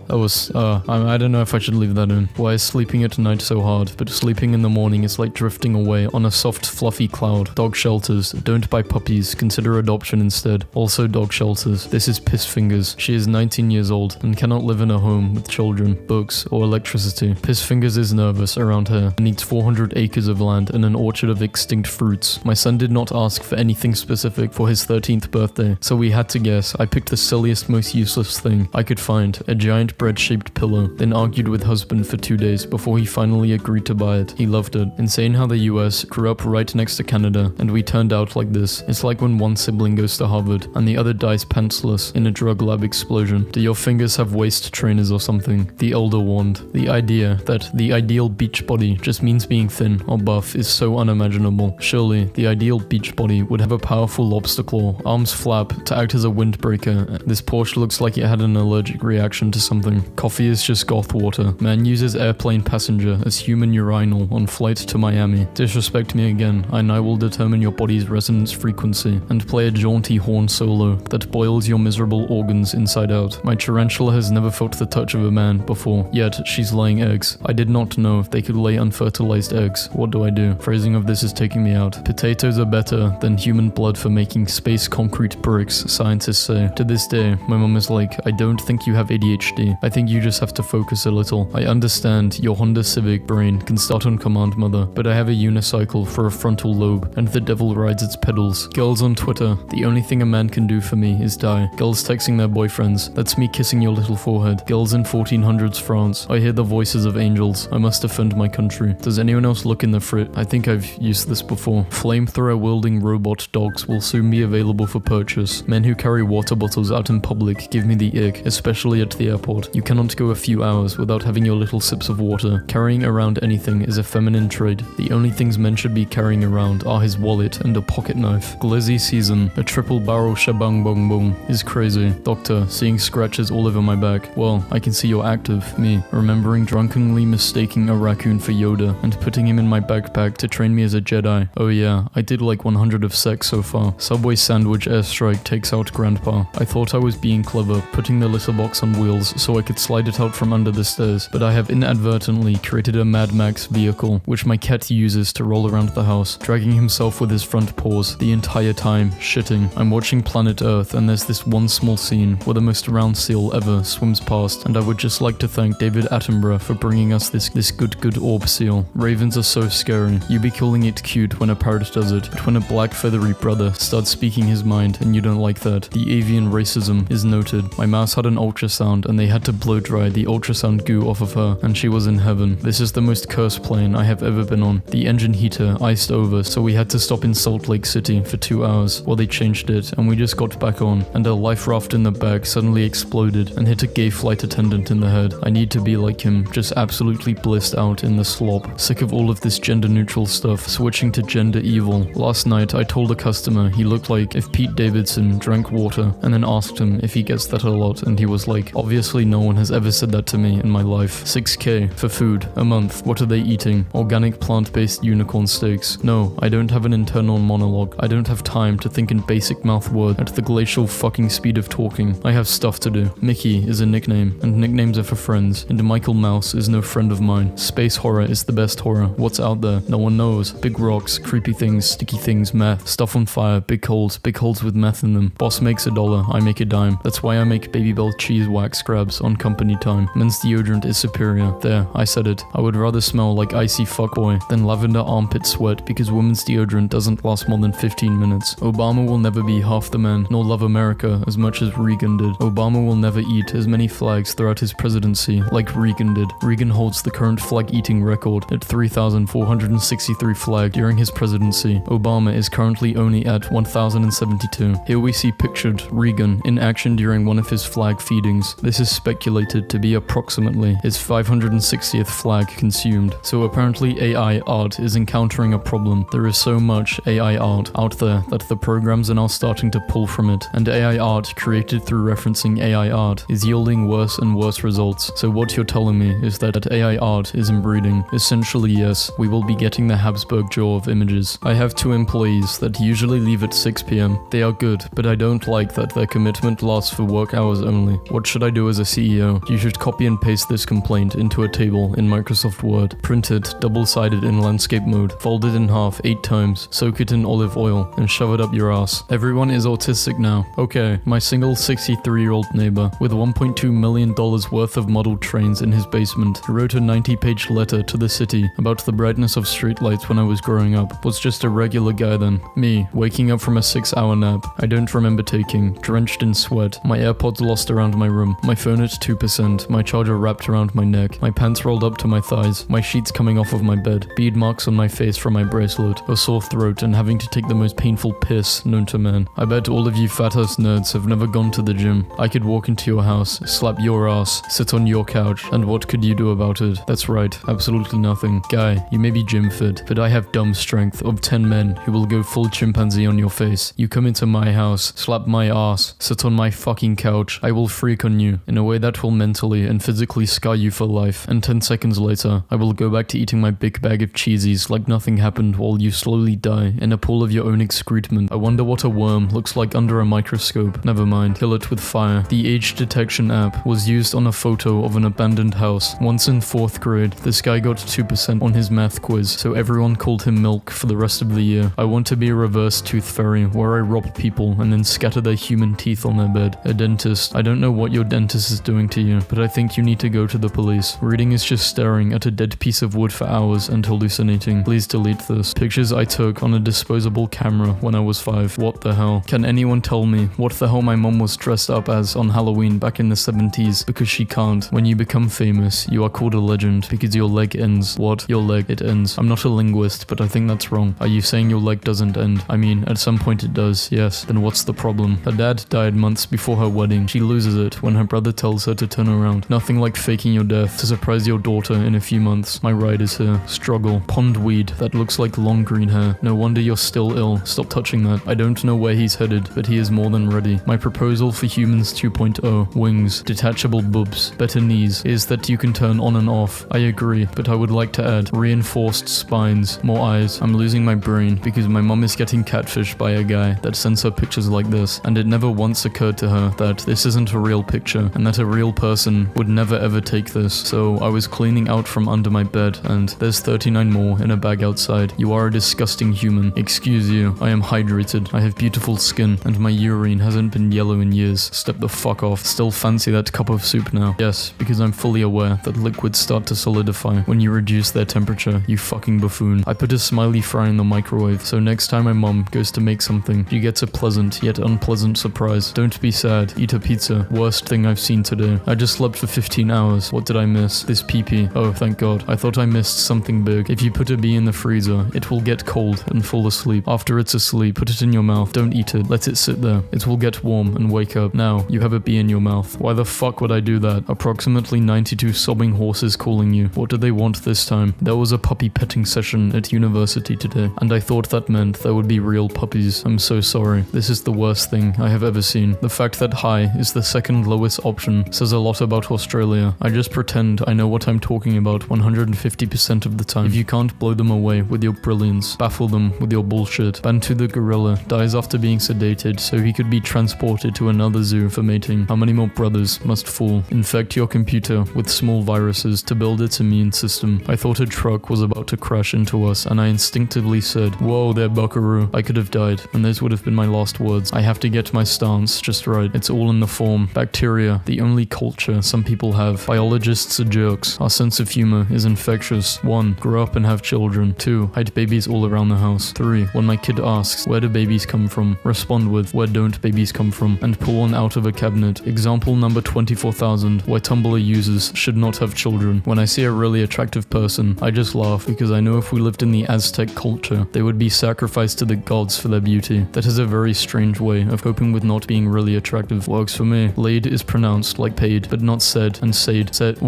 That was, I don't know if I should leave that in. Why is sleeping at night so hard, but sleeping in the morning is like drifting away on a soft, fluffy cloud. Dog shelters. Don't buy puppies. Consider adoption instead. Also dog shelters. This is Piss Fingers. She is 19 years old and cannot live in a home with children, books, or electricity. Piss Fingers is nervous around here and needs 400 acres of land and an orchard of extinct fruits. My son did not ask for anything specific for his 13th birthday, so we had to guess. I picked the silliest, most useless thing I could find, a giant bread-shaped pillow, then argued with husband for 2 days before he finally agreed to buy it. He loved it. Insane how the US grew up right next to Canada, and we turned out like this. It's like when one sibling goes to Harvard, and the other dies pantsless in a drug lab explosion. Do your fingers have waist trainers or something? The elder warned. The idea that the ideal beach body just means being thin or buff is so unimaginable. Surely, the ideal beach body would have a powerful lobster claw, arms flap to act as a windbreaker. This Porsche looks like it had an allergic reaction to something. Coffee is just goth water. Man uses airplane passenger as human urinal on flight to Miami. Disrespect me again, and I will determine your body's resonance frequency and play a jaunty horn solo that boils your miserable organs inside out. My tarantula has never felt the touch of a man before, yet she's laying eggs. I did not know they could lay unfertilized eggs. What do I do? Phrasing of this is taking me out. Potatoes are better than human blood for making space concrete bricks, scientists say. To this day, my mom is like, I don't think you have ADHD. I think you just have to focus a little. I understand your Honda Civic brain can start on command, mother, but I have a unicycle for a frontal lobe, and the devil rides its pedals. Girls on Twitter, the only thing a man can do for me is die. Girls texting their boyfriends, that's me kissing your little forehead. Girls in 1400s France, I hear the voices of angels. I must defend my country. Does anyone else look in the frit? I think I've used this before. Flamethrower wielding robot dogs will soon be available for purchase. Men who carry water bottles out in public give me the ick, especially at the airport. You cannot go a few hours without having your little sips of water. Carrying around anything is a feminine trait. The only things men should be carrying around are his wallet and a pocket knife. Glizzy season, a triple barrel shabang bong bong is crazy. Doctor, seeing scratches all over my back. Well, I can see you're active. Me, remembering drunkenly mistaking a raccoon for Yoda and putting him in my backpack to train me as a Jedi. Oh yeah, I did like 100 of sex so far. Subway sandwich airstrike takes out grandpa. I thought I was being clever, putting the litter box on wheels so I could slide it out from under the stairs, but I have inadvertently created a Mad Max vehicle, which my cat uses to roll around the house, dragging himself with his front paws the entire time, shitting. I'm watching Planet Earth and there's this one small scene where the most round seal ever swims past, and I would just like to thank David Attenborough for bringing us this good orb seal. Ravens are so scary. You be calling it cute when a parrot does it, but when a black feathery brother starts speaking his mind and you don't like that, the avian racism is noted. My mouse had an ultrasound and they had to blow dry the ultrasound goo off of her, and she was in heaven. This is the most cursed plane I have ever been on. The engine heater iced over, so we had to stop in Salt Lake City for 2 hours while they changed it, and we just got back on, and a life raft in the back suddenly exploded and hit a gay flight attendant in the head. I need to be like him, just absolutely blissed out in the slop. Sick of all of this gender neutral stuff, switching to gender evil. Last night I told a customer he looked like if Pete Davidson drank water, and then asked him if he gets that a lot, and he was like, obviously no one has ever said that to me in my life. 6k for food, a month. What are they eating? Organic plant-based unicorn steaks. No, I don't have an internal monologue. I don't have time to think in basic mouth word at the glacial fucking speed of talking. I have stuff to do. Mickey is a nickname, and nicknames are for friends, and Michael Mouse is no friend of mine. Space horror is the best horror. What's out there? No one knows. Big rocks, creepy things, sticky things, meth, stuff on fire, big holes with meth in them. Boss makes $1, I make a dime. That's why I make Baby Bell cheese wax grabs on company time. Men's deodorant is superior. There, I said it. I would rather smell like icy fuckboy than lavender armpit sweat because women's deodorant doesn't last more than 15 minutes. Obama will never be half the man, nor love America as much as Reagan did. Obama will never eat as many flags throughout his presidency like Reagan did. Reagan holds the current flag eating record at 3,463 flag during his presidency. Obama is currently only at 1,072. Here we see pictured Reagan in action during one of his flag feedings. This is speculated to be approximately his 560th flag consumed. So apparently AI art is encountering a problem. There is so much AI art out there that the programs are now starting to pull from it, and AI art created through referencing AI art is yielding worse and worse results. So what you're telling me is that AI art is inbreeding. Essentially, yes, we will be getting the Habsburg jaw of images. I have 2 employees that usually leave at 6 p.m. They are good, but I don't like that their commitment lasts for work hours only. What should I do as a CEO. You should copy and paste this complaint into a table in Microsoft Word. Print it double-sided in landscape mode. Fold it in half 8 times. Soak it in olive oil and shove it up your ass. Everyone is autistic now. Okay, my single 63-year-old neighbor with $1.2 million worth of model trains in his basement wrote a 90-page letter to the city about the brightness of streetlights when I was growing up. Was just a regular guy then. Me, waking up from a 6-hour nap I don't remember taking, drenched in sweat, my AirPods lost around my room, my phone at 2%, my charger wrapped around my neck, my pants rolled up to my thighs, my sheets coming off of my bed, bead marks on my face from my bracelet, a sore throat, and having to take the most painful piss known to man. I bet all of you fat-ass nerds have never gone to the gym. I could walk into your house, slap your ass, sit on your couch, and what could you do about it? That's right, absolutely nothing. Guy, you may be gym fit, but I have dumb strength of 10 men who will go full chimpanzee on your face. You come into my house, slap my ass, sit on my fucking couch, I will freak on you in a way that will mentally and physically scar you for life, and 10 seconds later, I will go back to eating my big bag of cheesies like nothing happened while you slowly die in a pool of your own excrement. I wonder what a worm looks like under a microscope. Never mind, kill it with fire. The age detection app was used on a photo of an abandoned house. Once in 4th grade, this guy got 2% on his math quiz, so everyone called him Milk for the rest of the year. I want to be a reverse tooth fairy where I rob people and then scatter their human teeth on their bed. A dentist. I don't know what your dentist is doing to you, but I think you need to go to the police. Reading is just staring at a dead piece of wood for hours and hallucinating. Please delete this. Pictures I took on a disposable camera when I was 5. What the hell? Can anyone tell me what the hell my mom was dressed up as on Halloween back in the 70s? Because she can't. When you become famous, you are called a legend because your leg ends. What? Your leg, it ends. I'm not a linguist, but I think that's wrong. Are you saying your leg doesn't end? I mean, at some point it does, yes. Then what's the problem? Her dad died months before her wedding. She loses it when her brother tells her to turn around. Nothing like faking your death to surprise your daughter in a few months. My ride is here. Struggle. Pond weed that looks like long green hair. No wonder you're still ill. Stop touching that. I don't know where he's headed, but he is more than ready. My proposal for Humans 2.0, wings, detachable boobs, better knees, is that you can turn on and off. I agree, but I would like to add reinforced spines, more eyes. I'm losing my brain because my mom is getting catfished by a guy that sends her pictures like this, and it never once occurred to her that this isn't a real picture and that a real person would never ever take this. So I was cleaning out from under my bed and there's 39 more in a bag outside. You are a disgusting human. Excuse you, I am hydrated. I have beautiful skin and my urine hasn't been yellow in years. Step the fuck off. Still fancy that cup of soup now. Yes, because I'm fully aware that liquids start to solidify when you reduce their temperature, you fucking buffoon. I put a smiley fry in the microwave, so next time my mom goes to make something, she gets a pleasant yet unpleasant surprise. Don't be sad, eat a pizza. Worst thing I've seen today. I just slept for 15 hours. What did I miss? This pee-pee. Oh, thank God. I thought I missed something big. If you put a bee in the freezer, it will get cold and fall asleep. After it's asleep, put it in your mouth. Don't eat it. Let it sit there. It will get warm and wake up. Now, you have a bee in your mouth. Why the fuck would I do that? Approximately 92 sobbing horses calling you. What do they want this time? There was a puppy petting session at university today, and I thought that meant there would be real puppies. I'm so sorry. This is the worst thing I have ever seen. The fact that high is the second lowest option says a lot about Australia. I just pretend I know what I'm talking about 150% of the time. If you can't blow them away with your brilliance, baffle them with your bullshit. Bantu the gorilla dies after being sedated so he could be transported to another zoo for mating. How many more brothers must fall? Infect your computer with small viruses to build its immune system. I thought a truck was about to crash into us and I instinctively said, "Whoa there, buckaroo." I could have died and those would have been my last words. I have to get my stance just right. It's all in the form. Bacteria, the only culture some people have. Biologists are jerks. Our sense of humor is infectious. 1. Grow up and have children. 2. Hide babies all around the house. 3. When my kid asks, "Where do babies come from?" respond with, "Where don't babies come from?" and pull one out of a cabinet. Example number 24,000, why Tumblr users should not have children. When I see a really attractive person, I just laugh because I know if we lived in the Aztec culture, they would be sacrificed to the gods for their beauty. That is a very strange way of coping with not being really attractive. Works for me. Laid is pronounced like paid, but not said, and said. Said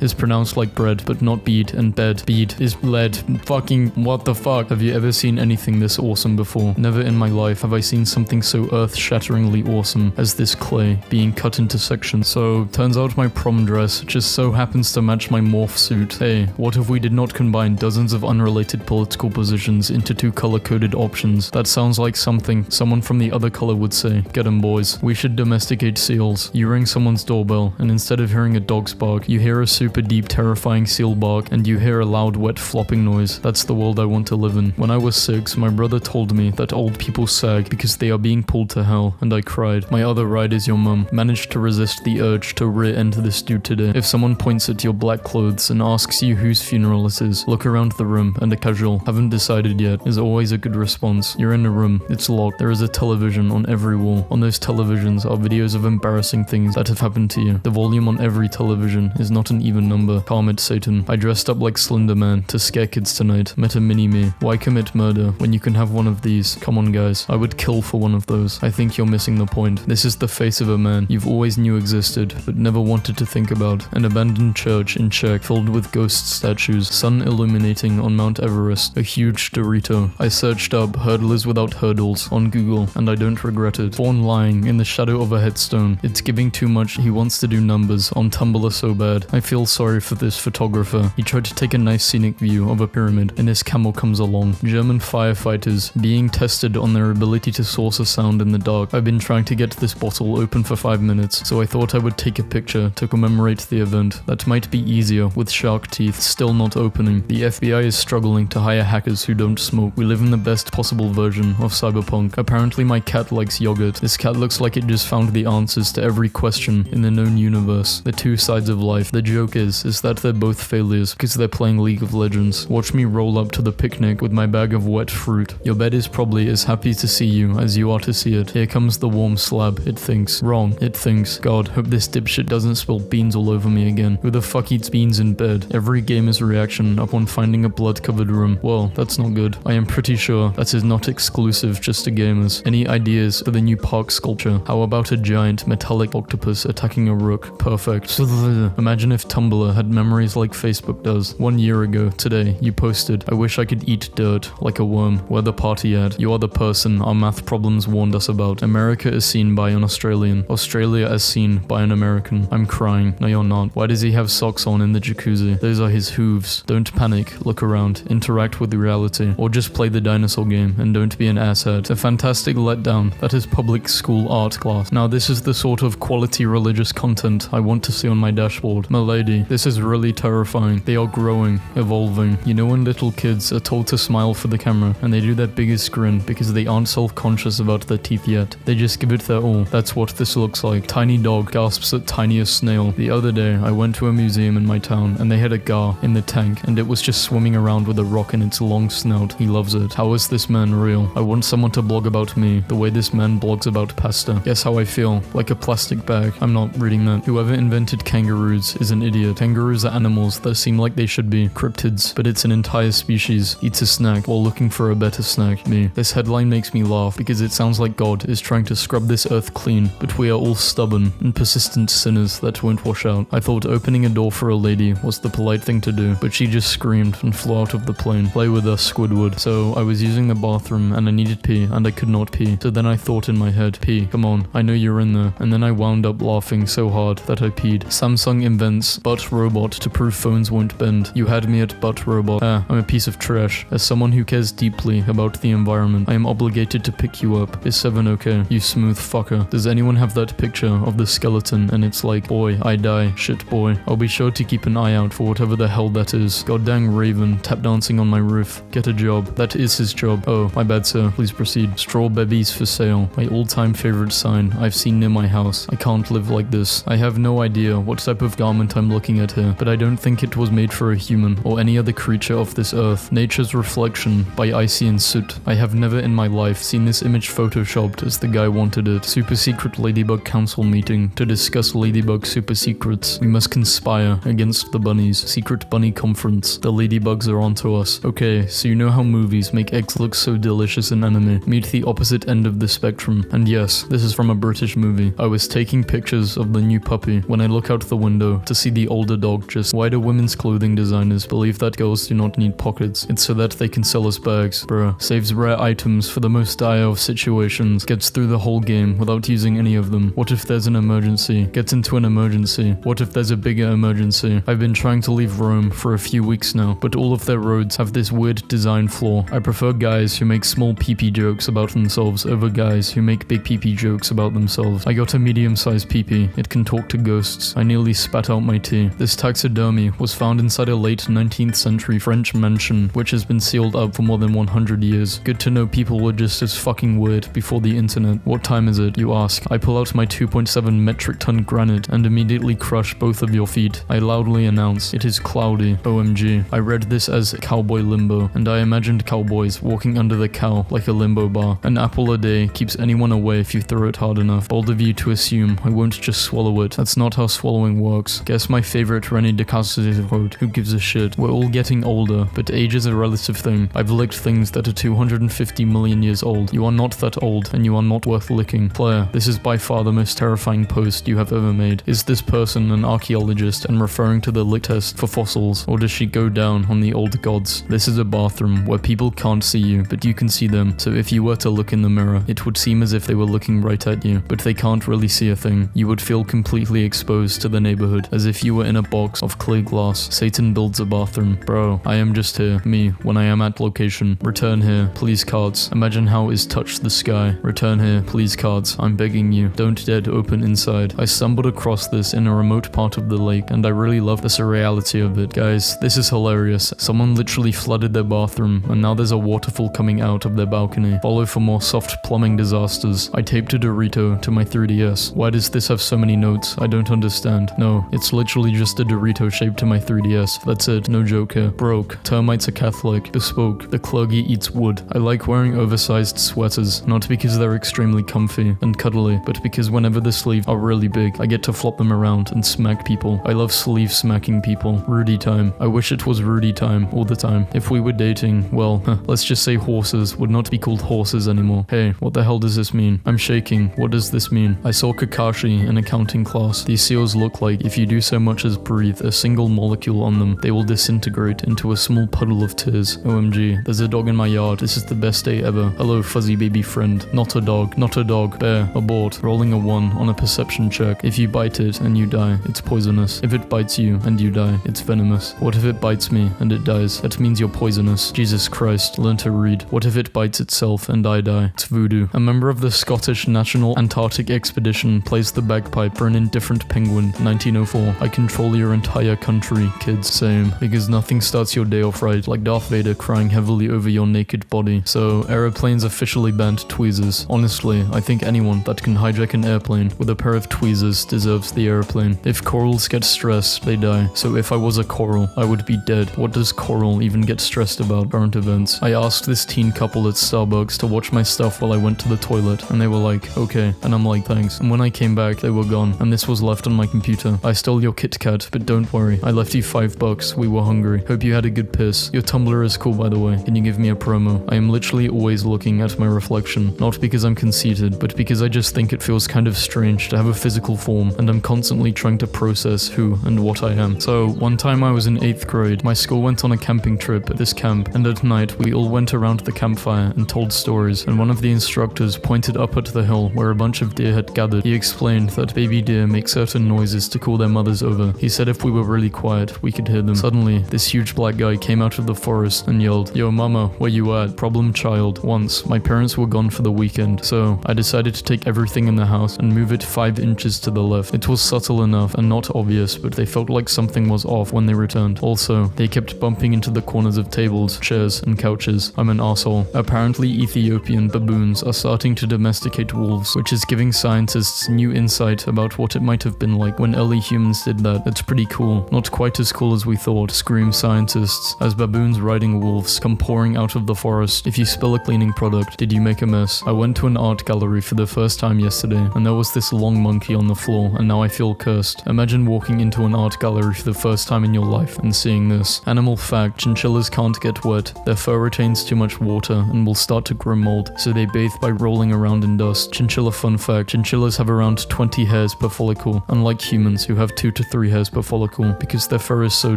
is pronounced like bread, but not bead, and bed. Bead is lead. Fucking what the fuck? Have you ever seen anything this awesome before? Never in my life have I seen something so earth-shatteringly awesome as this clay being cut into sections. So, turns out my prom dress just so happens to match my morph suit. Hey, what if we did not combine dozens of unrelated political positions into 2 color-coded options? That sounds like something someone from the other color would say. Get 'em boys. We should domesticate seals. You ring someone's someone's doorbell, and instead of hearing a dog's bark, you hear a super deep terrifying seal bark, and you hear a loud wet flopping noise. That's the world I want to live in. When I was 6, my brother told me that old people sag because they are being pulled to hell, and I cried. My other ride is your mum. Managed to resist the urge to rear-end this dude today. If someone points at your black clothes and asks you whose funeral it is, look around the room, and a casual, haven't decided yet, is always a good response. You're in a room, it's locked, there is a television on every wall. On those televisions are videos of embarrassing things that have happened to you. The volume on every television is not an even number. Calm it, Satan. I dressed up like Slender Man to scare kids tonight. Met a mini-me. Why commit murder when you can have one of these? Come on, guys. I would kill for one of those. I think you're missing the point. This is the face of a man you've always knew existed, but never wanted to think about. An abandoned church in Czech filled with ghost statues. Sun illuminating on Mount Everest. A huge Dorito. I searched up hurdlers without hurdles on Google, and I don't regret it. Fawn lying in the shadow of a headstone. It's giving too much. He wants to do numbers on Tumblr so bad. I feel sorry for this photographer. He tried to take a nice scenic view of a pyramid, and this camel comes along. German firefighters being tested on their ability to source a sound in the dark. I've been trying to get this bottle open for 5 minutes, so I thought I would take a picture to commemorate the event. That might be easier with shark teeth still not opening. The FBI is struggling to hire hackers who don't smoke. We live in the best possible version of cyberpunk. Apparently my cat likes yogurt. This cat looks like it just found the answers to every question in the known universe. The two sides of life. The joke is that they're both failures because they're playing League of Legends. Watch me roll up to the picnic with my bag of wet fruit. Your bed is probably as happy to see you as you are to see it. Here comes the warm slab, it thinks. Wrong, it thinks. God, hope this dipshit doesn't spill beans all over me again. Who the fuck eats beans in bed? Every gamer's reaction upon finding a blood-covered room. Well, that's not good. I am pretty sure that is not exclusive just to gamers. Any ideas for the new park sculpture? How about a giant metallic octopus attacking a rook? Perfect. Imagine if Tumblr had memories like Facebook does. 1 year ago, today, you posted, I wish I could eat dirt like a worm. Where the party at? You are the person our math problems warned us about. America is seen by an Australian. Australia as seen by an American. I'm crying. No, you're not. Why does he have socks on in the jacuzzi? Those are his hooves. Don't panic. Look around. Interact with reality. Or just play the dinosaur game and don't be an asshat. A fantastic letdown. That is public school art class. Now this is the sort of quality religious content I want to see on my dashboard. My lady, this is really terrifying. They are growing, evolving. You know when little kids are told to smile for the camera and they do their biggest grin because they aren't self-conscious about their teeth yet. They just give it their all. That's what this looks like. Tiny dog gasps at tiniest snail. The other day I went to a museum in my town and they had a gar in the tank and it was just swimming around with a rock in its long snout. He loves it. How is this man real? I want someone to blog about me the way this man blogs about pasta. Guess how I feel? Like a plastic bag. I'm not reading that. Whoever invented kangaroos is an idiot. Kangaroos are animals that seem like they should be cryptids, but it's an entire species eats a snack while looking for a better snack. Me. This headline makes me laugh because it sounds like God is trying to scrub this earth clean, but we are all stubborn and persistent sinners that won't wash out. I thought opening a door for a lady was the polite thing to do, but she just screamed and flew out of the plane. Play with us, Squidward. So I was using the bathroom and I needed pee and I could not pee. So then I thought in my head, pee, come on, I know you're in there. And then I wound up laughing so hard that I peed. Samsung invents butt robot to prove phones won't bend. You had me at butt robot. I'm a piece of trash. As someone who cares deeply about the environment, I am obligated to pick you up. Is 7 okay? You smooth fucker. Does anyone have that picture of the skeleton and it's like, boy, I die, shit boy. I'll be sure to keep an eye out for whatever the hell that is. God dang Raven, tap dancing on my roof. Get a job. That is his job. Oh, my bad sir, please proceed. Straw babies for sale. My all-time favorite sign I've seen near my house. I can't live like this. I have no idea what type of garment I'm looking at here, but I don't think it was made for a human or any other creature of this earth. Nature's Reflection by Icy and Soot. I have never in my life seen this image photoshopped as the guy wanted it. Super secret Ladybug Council meeting to discuss Ladybug super secrets. We must conspire against the bunnies. Secret bunny conference. The ladybugs are onto us. Okay, so you know how movies make eggs look so delicious in anime. Meet the opposite end of the spectrum. And yes, this is from a British movie. I was taking pictures of the new puppy when I look out the window to see the older dog just. Why do women's clothing designers believe that girls do not need pockets? It's so that they can sell us bags. Bruh. Saves rare items for the most dire of situations. Gets through the whole game without using any of them. What if there's an emergency? Gets into an emergency. What if there's a bigger emergency? I've been trying to leave Rome for a few weeks now, but all of their roads have this weird design flaw. I prefer guys who make small pee-pee jokes about themselves over guys who make big pee-pee jokes about themselves. I got a medium-sized pee creepy. It can talk to ghosts. I nearly spat out my tea. This taxidermy was found inside a late 19th century French mansion, which has been sealed up for more than 100 years. Good to know people were just as fucking weird before the internet. What time is it, you ask? I pull out my 2.7 metric ton granite and immediately crush both of your feet. I loudly announce, it is cloudy. OMG. I read this as cowboy limbo, and I imagined cowboys walking under the cow like a limbo bar. An apple a day keeps anyone away if you throw it hard enough. Bold of you to assume I won't just swallow it. That's not how swallowing works. Guess my favorite René Descartes quote, who gives a shit? We're all getting older, but age is a relative thing. I've licked things that are 250 million years old. You are not that old, and you are not worth licking. Claire, this is by far the most terrifying post you have ever made. Is this person an archaeologist and referring to the lick test for fossils, or does she go down on the old gods? This is a bathroom where people can't see you, but you can see them, so if you were to look in the mirror, it would seem as if they were looking right at you, but they can't really see a thing. You would feel completely exposed to the neighborhood, as if you were in a box of clear glass. Satan builds a bathroom. Bro, I am just here. Me, when I am at location. Return here, please cards. Imagine how is touch the sky. Return here, please cards. I'm begging you. Don't dead open inside. I stumbled across this in a remote part of the lake, and I really love the surreality of it. Guys, this is hilarious. Someone literally flooded their bathroom, and now there's a waterfall coming out of their balcony. Follow for more soft plumbing disasters. I taped a Dorito to my 3DS. Why does this have so many notes? I don't understand. No, it's literally just a Dorito shaped to my 3DS. That's it, no joke here. Broke. Termites are Catholic. Bespoke. The clergy eats wood. I like wearing oversized sweaters, not because they're extremely comfy and cuddly, but because whenever the sleeves are really big, I get to flop them around and smack people. I love sleeve smacking people. Rudy time. I wish it was Rudy time all the time. If we were dating, well, let's just say horses would not be called horses anymore. Hey, what the hell does this mean? I'm shaking. What does this mean? I saw Kakashi in accounting class. These seals look like if you do so much as breathe a single molecule on them, they will disintegrate into a small puddle of tears. OMG, there's a dog in my yard. This is the best day ever. Hello, fuzzy baby friend. Not a dog. Not a dog. Bear. Abort. Rolling a 1 on a perception check. If you bite it and you die, it's poisonous. If it bites you and you die, it's venomous. What if it bites me and it dies? That means you're poisonous. Jesus Christ, learn to read. What if it bites itself and I die? It's voodoo. A member of the Scottish National Antarctic Expedition plays the bagpipe for an indifferent penguin. 1904. I control your entire country, kids. Same. Because nothing starts your day off right like Darth Vader crying heavily over your naked body. So, aeroplanes officially banned tweezers. Honestly, I think anyone that can hijack an airplane with a pair of tweezers deserves the airplane. If corals get stressed, they die. So if I was a coral, I would be dead. What does coral even get stressed about? Current events. I asked this teen couple at Starbucks to watch my stuff while I went to the toilet, and they were like, okay. And I'm like, thanks. And when I came back, they were gone, and this was left on my computer. I stole your Kit Kat, but don't worry. I left you $5. We were hungry. Hope you had a good piss. Your Tumblr is cool, by the way. Can you give me a promo? I am literally always looking at my reflection. Not because I'm conceited, but because I just think it feels kind of strange to have a physical form, and I'm constantly trying to process who and what I am. So, one time I was in 8th grade, my school went on a camping trip at this camp, and at night we all went around the campfire and told stories, and one of the instructors pointed up at the hill where a bunch of deer had gathered. He explained that baby deer make certain noises to call their mothers over. He said if we were really quiet, we could hear them. Suddenly, this huge black guy came out of the forest and yelled, "Yo mama, where you at? Problem child." Once, my parents were gone for the weekend, so I decided to take everything in the house and move it 5 inches to the left. It was subtle enough and not obvious, but they felt like something was off when they returned. Also, they kept bumping into the corners of tables, chairs, and couches. I'm an arsehole. Apparently, Ethiopian baboons are starting to domesticate wolves, which is giving scientists new insight about what it might have been like when early humans did that. It's pretty cool. Not quite as cool as we thought, scream scientists, as baboons riding wolves come pouring out of the forest. If you spill a cleaning product, did you make a mess? I went to an art gallery for the first time yesterday, and there was this long monkey on the floor, and now I feel cursed. Imagine walking into an art gallery for the first time in your life and seeing this. Animal fact, chinchillas can't get wet. Their fur retains too much water and will start to grow mold, so they bathe by rolling around in dust. Chinchilla fun fact, chinchillas have around 20 hairs per follicle, unlike humans who have 2 to 3 hairs per follicle. Because their fur is so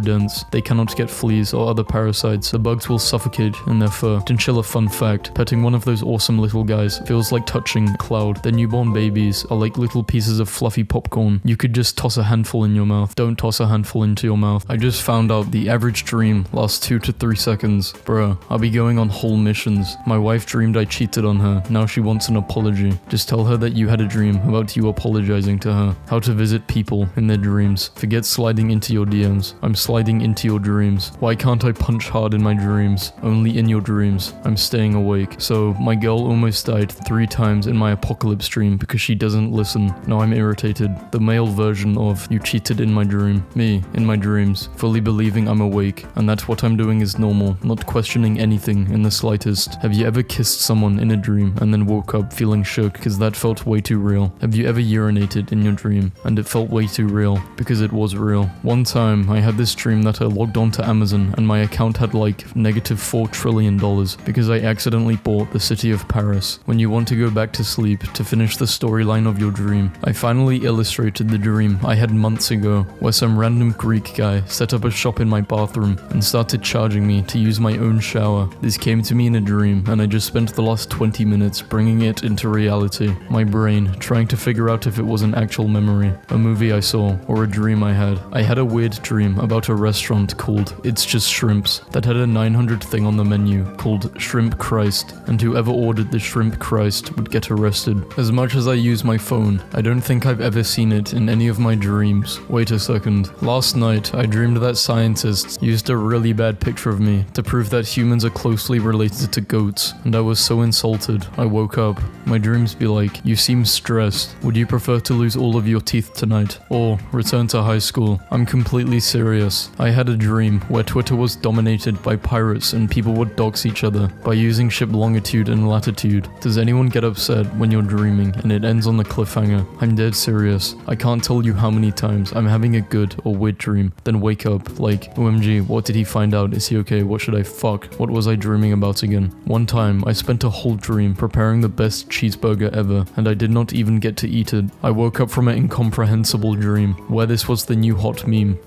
dense, they cannot get fleas or other parasites. The bugs will suffocate in their fur. Chinchilla fun fact, petting one of those awesome little guys feels like touching a cloud. Their newborn babies are like little pieces of fluffy popcorn. You could just toss a handful in your mouth. Don't toss a handful into your mouth. I just found out the average dream lasts 2 to 3 seconds. Bruh, I'll be going on whole missions. My wife dreamed I cheated on her. Now she wants an apology. Just tell her that you had a dream about you apologizing apologizing to her. How to visit people in their dreams. Forget sliding into your DMs. I'm sliding into your dreams. Why can't I punch hard in my dreams? Only in your dreams. I'm staying awake. So, my girl almost died 3 times in my apocalypse dream because she doesn't listen. Now I'm irritated. The male version of you cheated in my dream. Me, in my dreams, fully believing I'm awake, and that what I'm doing is normal, not questioning anything in the slightest. Have you ever kissed someone in a dream and then woke up feeling shook because that felt way too real? Have you ever urinated in your dream and it felt way too real because it was real? One time I had this dream that I logged onto Amazon and my account had like -$4 trillion because I accidentally bought the city of Paris. When you want to go back to sleep to finish the storyline of your dream, I finally illustrated the dream I had months ago where some random Greek guy set up a shop in my bathroom and started charging me to use my own shower. This came to me in a dream and I just spent the last 20 minutes bringing it into reality. My brain trying to figure out if it was an actual memory, a movie I saw, or a dream I had. I had a weird dream about a restaurant called It's Just Shrimps that had a 900 thing on the menu called Shrimp Christ, and whoever ordered the Shrimp Christ would get arrested. As much as I use my phone, I don't think I've ever seen it in any of my dreams. Wait a second. Last night, I dreamed that scientists used a really bad picture of me to prove that humans are closely related to goats, and I was so insulted. I woke up. My dreams be like, you seem stressed. Would you prefer to lose all of your teeth tonight? Or return to high school? I'm completely serious. I had a dream where Twitter was dominated by pirates and people would dox each other by using ship longitude and latitude. Does anyone get upset when you're dreaming and it ends on the cliffhanger? I'm dead serious. I can't tell you how many times I'm having a good or weird dream, then wake up like, OMG, what did he find out? Is he okay? What should I fuck? What was I dreaming about again? One time, I spent a whole dream preparing the best cheeseburger ever, and I did not even get to eat it. I woke up from an incomprehensible dream, where this was the new hot meme.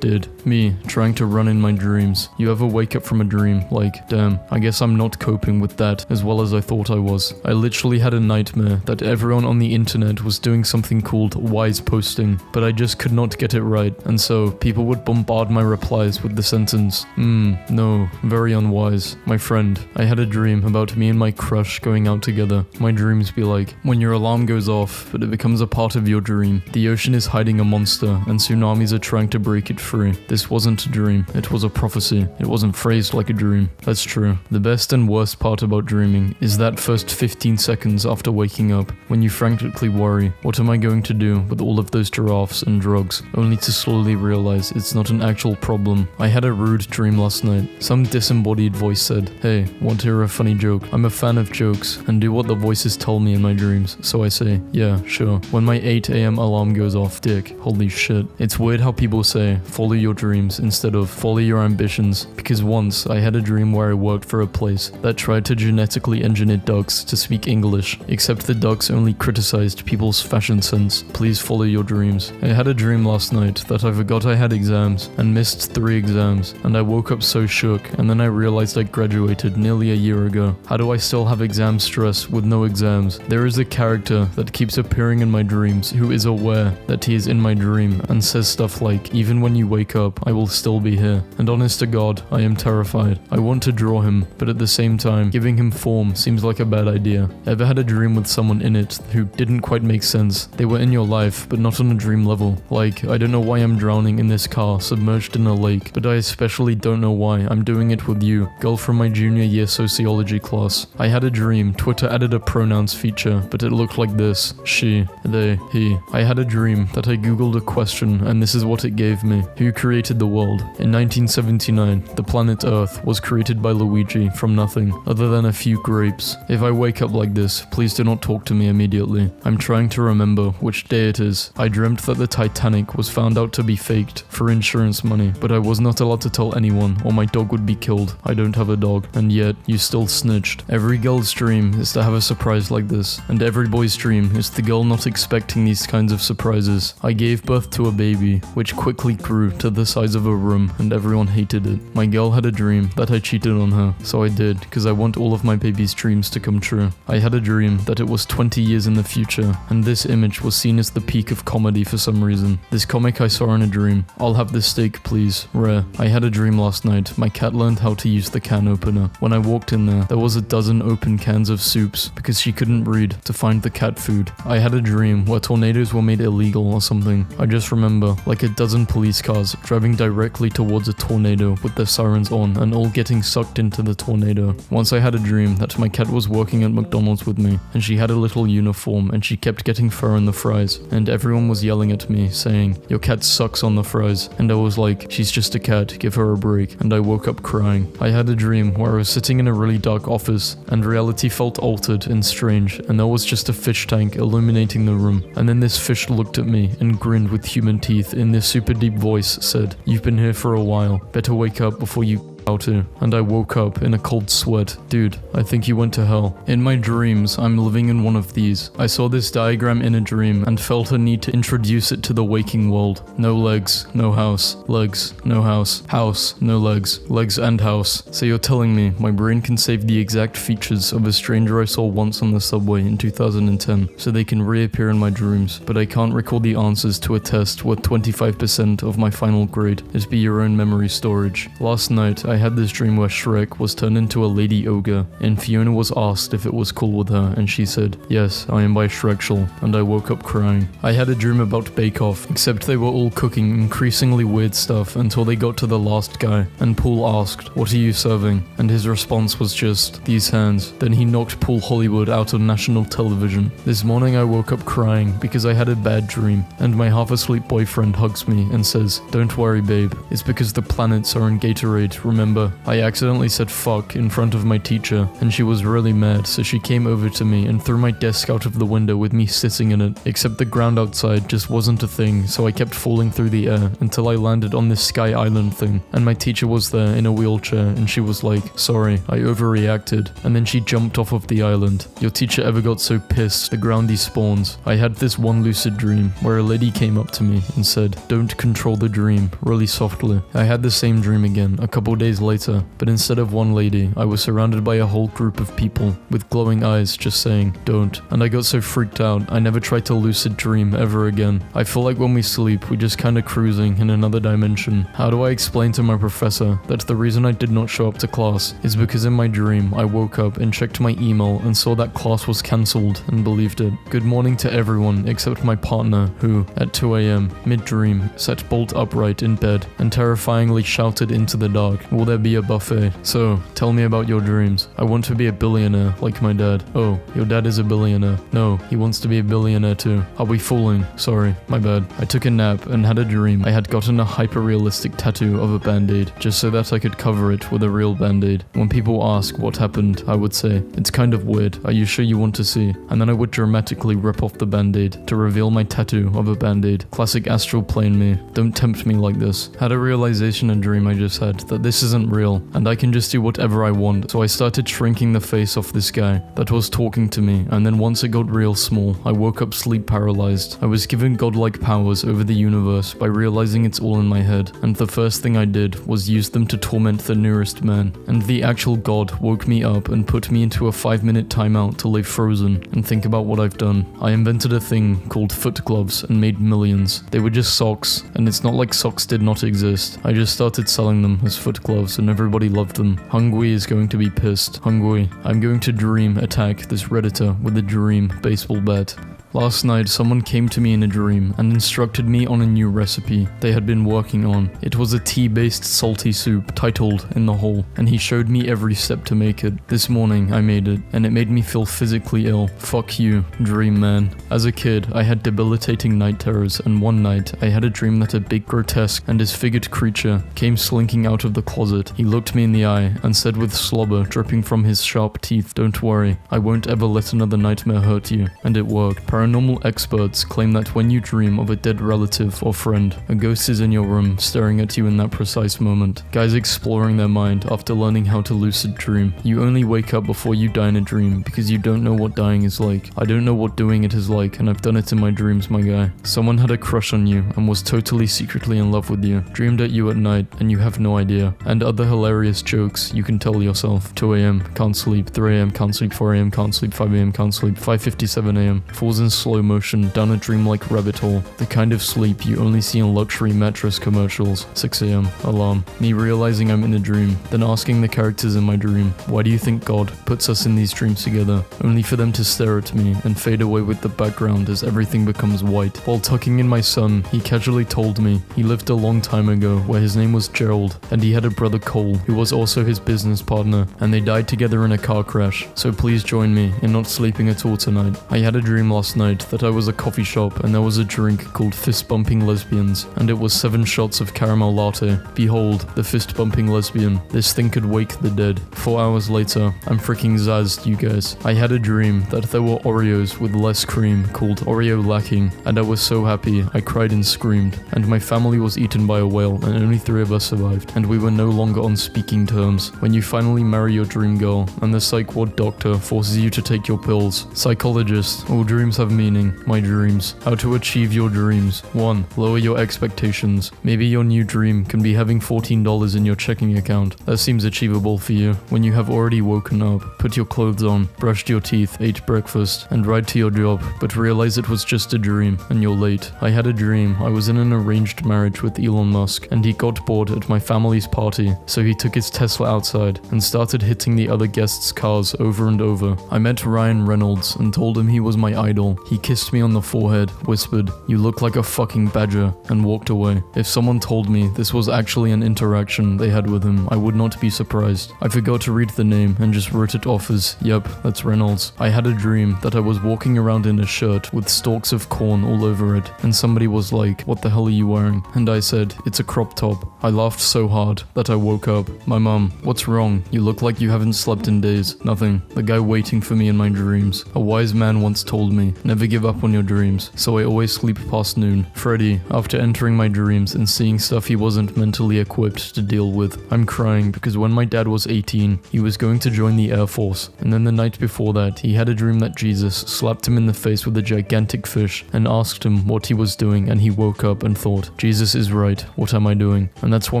Did. Me, trying to run in my dreams. You ever wake up from a dream, like, damn, I guess I'm not coping with that as well as I thought I was. I literally had a nightmare that everyone on the internet was doing something called wise posting, but I just could not get it right, and so people would bombard my replies with the sentence, no, very unwise. My friend, I had a dream about me and my crush going out together. My dreams be like, when your alarm goes off, but it becomes a part of your dream. The ocean is hiding a monster, and tsunamis are trying to break it free. This wasn't a dream, it was a prophecy. It wasn't phrased like a dream. That's true. The best and worst part about dreaming is that first 15 seconds after waking up, when you frantically worry, what am I going to do with all of those giraffes and drugs, only to slowly realize it's not an actual problem. I had a rude dream last night. Some disembodied voice said, hey, want to hear a funny joke? I'm a fan of jokes and do what the voices tell me in my dreams, so I say, yeah, sure. When my 8 AM alarm goes off, dick, holy shit. It's weird how people say, follow your dreams instead of follow your ambitions, because once I had a dream where I worked for a place that tried to genetically engineer ducks to speak English, except the ducks only criticized people's fashion sense. Please follow your dreams. I had a dream last night that I forgot I had exams and missed 3 exams, and I woke up so shook, and then I realized I graduated nearly a year ago. How do I still have exam stress with no exams? There is a character that keeps appearing in my dreams who is aware that he is in my dream and says stuff like, even when you wake up, I will still be here. And honest to God, I am terrified. I want to draw him, but at the same time, giving him form seems like a bad idea. Ever had a dream with someone in it who didn't quite make sense? They were in your life, but not on a dream level. Like, I don't know why I'm drowning in this car submerged in a lake, but I especially don't know why I'm doing it with you, girl from my junior year sociology class. I had a dream Twitter added a pronouns feature, but it looked like this: she, they, he. I had a dream that I googled a question and this is what it gave me. Who created the world? In 1979, the planet Earth was created by Luigi from nothing, other than a few grapes. If I wake up like this, please do not talk to me immediately. I'm trying to remember which day it is. I dreamt that the Titanic was found out to be faked for insurance money, but I was not allowed to tell anyone or my dog would be killed. I don't have a dog, and yet you still snitched. Every girl's dream is to have a surprise like this, and every boy's dream is the girl not expecting these kinds of surprises. I gave birth to a baby, which quickly grew to the size of a room, and everyone hated it. My girl had a dream that I cheated on her, so I did, because I want all of my baby's dreams to come true. I had a dream that it was 20 years in the future, and this image was seen as the peak of comedy for some reason. This comic I saw in a dream. I'll have this steak, please. Rare. I had a dream last night. My cat learned how to use the can opener. When I walked in there was a dozen open cans of soups because she couldn't read to find the cat food. I had a dream where tornadoes were made illegal or something. I just remember like a dozen police cars driving directly towards a tornado with their sirens on and all getting sucked into the tornado. Once I had a dream that my cat was working at McDonald's with me and she had a little uniform and she kept getting fur on the fries and everyone was yelling at me saying, "Your cat sucks on the fries," and I was like, "She's just a cat, give her a break," and I woke up crying. I had a dream where I was sitting in a really dark office and reality felt altered and strange and there was just a fish tank illuminating the room, and then this fish looked at me and grinned with human teeth in this super deep voice said, "You've been here for a while, better wake up before you how to." And I woke up in a cold sweat. Dude, I think you went to hell. In my dreams, I'm living in one of these. I saw this diagram in a dream and felt a need to introduce it to the waking world. No legs, no house. Legs, no house. House, no legs. Legs and house. So you're telling me my brain can save the exact features of a stranger I saw once on the subway in 2010 so they can reappear in my dreams, but I can't recall the answers to a test worth 25% of my final grade. It'd be your own memory storage. Last night, I had this dream where Shrek was turned into a lady ogre, and Fiona was asked if it was cool with her, and she said, "Yes, I am bisexual," and I woke up crying. I had a dream about Bake Off, except they were all cooking increasingly weird stuff until they got to the last guy, and Paul asked, "What are you serving?" And his response was just, "These hands." Then he knocked Paul Hollywood out on national television. This morning I woke up crying because I had a bad dream, and my half-asleep boyfriend hugs me and says, "Don't worry, babe, it's because the planets are in Gatorade, remember?" I accidentally said fuck in front of my teacher, and she was really mad, so she came over to me and threw my desk out of the window with me sitting in it, except the ground outside just wasn't a thing, so I kept falling through the air until I landed on this Sky Island thing, and my teacher was there in a wheelchair, and she was like, "Sorry, I overreacted," and then she jumped off of the island. Your teacher ever got so pissed the ground despawns? I had this one lucid dream where a lady came up to me and said, "Don't control the dream," really softly. I had the same dream again a couple days later, but instead of one lady, I was surrounded by a whole group of people with glowing eyes just saying, "Don't," and I got so freaked out I never tried to lucid dream ever again. I feel like when we sleep, we're just kinda cruising in another dimension. How do I explain to my professor that the reason I did not show up to class is because in my dream I woke up and checked my email and saw that class was cancelled and believed it. Good morning to everyone except my partner who, at 2 a.m, mid-dream, sat bolt upright in bed and terrifyingly shouted into the dark, "Will there be a buffet?" So, tell me about your dreams. I want to be a billionaire like my dad. Oh, your dad is a billionaire. No, he wants to be a billionaire too. Are we fooling? Sorry, my bad. I took a nap and had a dream I had gotten a hyper-realistic tattoo of a band-aid just so that I could cover it with a real band-aid. When people ask what happened, I would say, "It's kind of weird. Are you sure you want to see?" And then I would dramatically rip off the band-aid to reveal my tattoo of a band-aid. Classic astral plane me. Don't tempt me like this. Had a realization and dream I just had that this isn't real and I can just do whatever I want. So I started shrinking the face off this guy that was talking to me, and then once it got real small, I woke up sleep paralyzed. I was given godlike powers over the universe by realizing it's all in my head, and the first thing I did was use them to torment the nearest man. And the actual god woke me up and put me into a 5-minute timeout to lay frozen and think about what I've done. I invented a thing called foot gloves and made millions. They were just socks, and it's not like socks did not exist. I just started selling them as foot gloves and everybody loved them. Hungui is going to be pissed. Hungui, I'm going to dream attack this Redditor with a dream baseball bat. Last night, someone came to me in a dream and instructed me on a new recipe they had been working on. It was a tea-based salty soup titled In the Hole, and he showed me every step to make it. This morning, I made it, and it made me feel physically ill. Fuck you, dream man. As a kid, I had debilitating night terrors, and one night, I had a dream that a big, grotesque, and disfigured creature came slinking out of the closet. He looked me in the eye and said with slobber dripping from his sharp teeth, "Don't worry, I won't ever let another nightmare hurt you." And it worked. Paranormal experts claim that when you dream of a dead relative or friend, a ghost is in your room staring at you in that precise moment. Guys exploring their mind after learning how to lucid dream. You only wake up before you die in a dream because you don't know what dying is like. I don't know what doing it is like, and I've done it in my dreams, my guy. Someone had a crush on you and was totally secretly in love with you. Dreamed at you at night and you have no idea. And other hilarious jokes you can tell yourself. 2 a.m, can't sleep. 3 a.m, can't sleep. 4 a.m, can't sleep. 5 a.m, can't sleep. 5:57 a.m, falls in slow motion down a dreamlike rabbit hole. The kind of sleep you only see in luxury mattress commercials. 6 a.m. Alarm. Me realizing I'm in a dream, then asking the characters in my dream, why do you think God puts us in these dreams together? Only for them to stare at me and fade away with the background as everything becomes white. While tucking in my son, he casually told me he lived a long time ago where his name was Gerald, and he had a brother Cole who was also his business partner, and they died together in a car crash. So please join me in not sleeping at all tonight. I had a dream last night that I was a coffee shop and there was a drink called Fist Bumping Lesbians, and it was 7 shots of caramel latte. Behold, the fist bumping lesbian. This thing could wake the dead. 4 hours later, I'm freaking zazzed, you guys. I had a dream that there were Oreos with less cream called Oreo Lacking, and I was so happy I cried and screamed, and my family was eaten by a whale and only 3 of us survived, and we were no longer on speaking terms. When you finally marry your dream girl and the psych ward doctor forces you to take your pills. Psychologist, all dreams have meaning. My dreams. How to achieve your dreams. 1. Lower your expectations. Maybe your new dream can be having $14 in your checking account. That seems achievable for you when you have already woken up, put your clothes on, brushed your teeth, ate breakfast, and ride to your job, but realize it was just a dream and you're late. I had a dream I was in an arranged marriage with Elon Musk, and he got bored at my family's party, so he took his Tesla outside and started hitting the other guests' cars over and over. I met Ryan Reynolds and told him he was my idol. He kissed me on the forehead, whispered, "You look like a fucking badger," and walked away. If someone told me this was actually an interaction they had with him, I would not be surprised. I forgot to read the name and just wrote it off as, yep, that's Reynolds. I had a dream that I was walking around in a shirt with stalks of corn all over it, and somebody was like, "What the hell are you wearing?" And I said, "It's a crop top." I laughed so hard that I woke up. My mum, "What's wrong? You look like you haven't slept in days." Nothing. The guy waiting for me in my dreams. A wise man once told me, never give up on your dreams, so I always sleep past noon. Freddy, after entering my dreams and seeing stuff he wasn't mentally equipped to deal with. I'm crying because when my dad was 18, he was going to join the Air Force, and then the night before that, he had a dream that Jesus slapped him in the face with a gigantic fish and asked him what he was doing, and he woke up and thought, Jesus is right, what am I doing? And that's why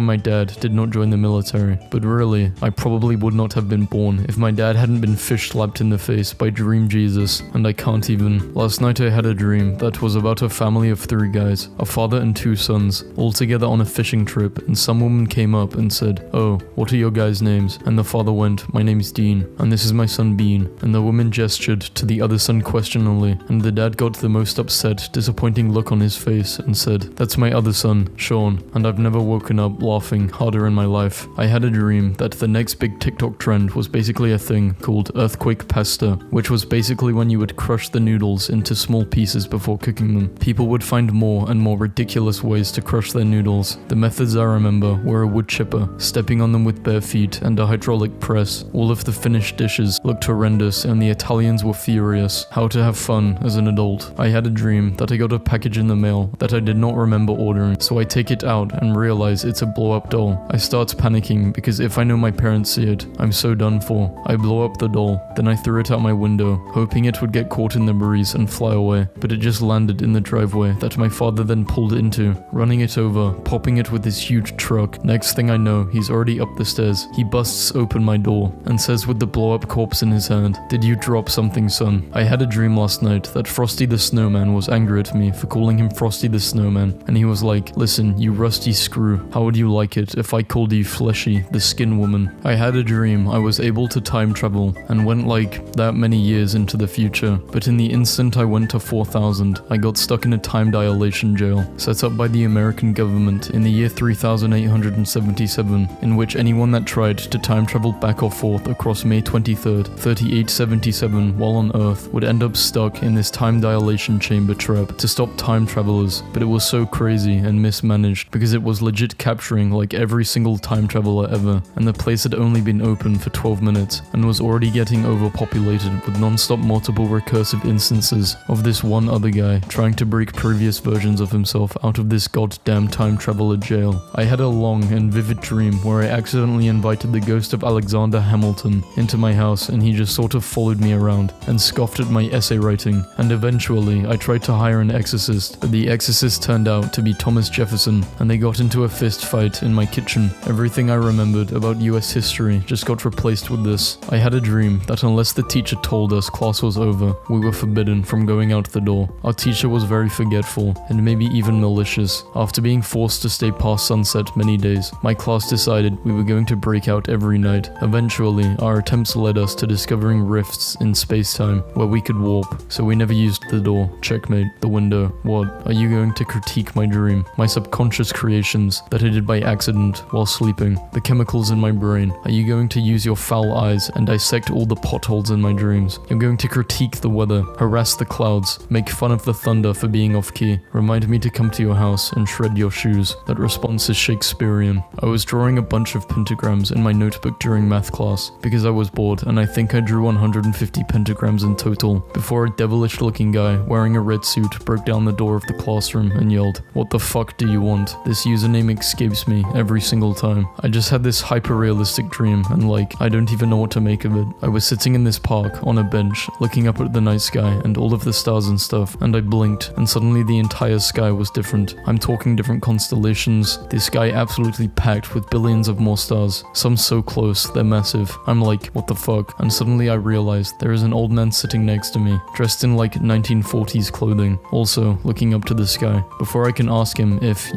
my dad did not join the military. But really, I probably would not have been born if my dad hadn't been fish slapped in the face by Dream Jesus, and I can't even. Last night I had a dream that was about a family of 3 guys, a father and 2 sons, all together on a fishing trip, and some woman came up and said, "Oh, what are your guys' names?" And the father went, "My name's Dean, and this is my son Bean." And the woman gestured to the other son questioningly, and the dad got the most upset, disappointing look on his face and said, "That's my other son, Sean," and I've never woken up laughing harder in my life. I had a dream that the next big TikTok trend was basically a thing called earthquake pasta, which was basically when you would crush the noodles into small pieces before cooking them. People would find more and more ridiculous ways to crush their noodles. The methods I remember were a wood chipper, stepping on them with bare feet, and a hydraulic press. All of the finished dishes looked horrendous and the Italians were furious. How to have fun as an adult. I had a dream that I got a package in the mail that I did not remember ordering, so I take it out and realize it's a blow-up doll. I start panicking because if I know my parents see it, I'm so done for. I blow up the doll, then I threw it out my window, hoping it would get caught in the breeze and fly away, but it just landed in the driveway that my father then pulled into, running it over, popping it with his huge truck. Next thing I know, he's already up the stairs. He busts open my door and says with the blow-up corpse in his hand, "Did you drop something, son?" I had a dream last night that Frosty the Snowman was angry at me for calling him Frosty the Snowman, and he was like, "Listen, you rusty screw, how would you like it if I called you Fleshy, the Skin Woman?" I had a dream I was able to time travel and went like that many years into the future, but in the instant I went to 4000, I got stuck in a time dilation jail set up by the American government in the year 3877, in which anyone that tried to time travel back or forth across May 23rd, 3877 while on Earth would end up stuck in this time dilation chamber trap to stop time travelers. But it was so crazy and mismanaged because it was legit capturing like every single time traveler ever, and the place had only been open for 12 minutes and was already getting overpopulated with non-stop multiple recursive instances of this one other guy trying to break previous versions of himself out of this goddamn time traveler jail. I had a long and vivid dream where I accidentally invited the ghost of Alexander Hamilton into my house, and he just sort of followed me around and scoffed at my essay writing, and eventually I tried to hire an exorcist, but the exorcist turned out to be Thomas Jefferson, and they got into a fist fight in my kitchen. Everything I remembered about US history just got replaced with this. I had a dream that unless the teacher told us class was over, we were forbidden refrain from going out the door. Our teacher was very forgetful, and maybe even malicious. After being forced to stay past sunset many days, my class decided we were going to break out every night. Eventually, our attempts led us to discovering rifts in space-time where we could warp, so we never used the door. Checkmate. The window. What? Are you going to critique my dream? My subconscious creations that I did by accident while sleeping? The chemicals in my brain? Are you going to use your foul eyes and dissect all the potholes in my dreams? I'm going to critique the weather, harass the clouds, make fun of the thunder for being off-key, remind me to come to your house and shred your shoes. That response is Shakespearean. I was drawing a bunch of pentagrams in my notebook during math class because I was bored, and I think I drew 150 pentagrams in total before a devilish-looking guy wearing a red suit broke down the door of the classroom and yelled, "What the fuck do you want?" This username escapes me every single time. I just had this hyper-realistic dream, and I don't even know what to make of it. I was sitting in this park on a bench, looking up at the night sky and all of the stars and stuff, and I blinked, and suddenly the entire sky was different. I'm talking different constellations, this sky absolutely packed with billions of more stars, some so close, they're massive. I'm like, what the fuck? And suddenly I realized there is an old man sitting next to me, dressed in 1940s clothing, also looking up to the sky. Before I can ask him if,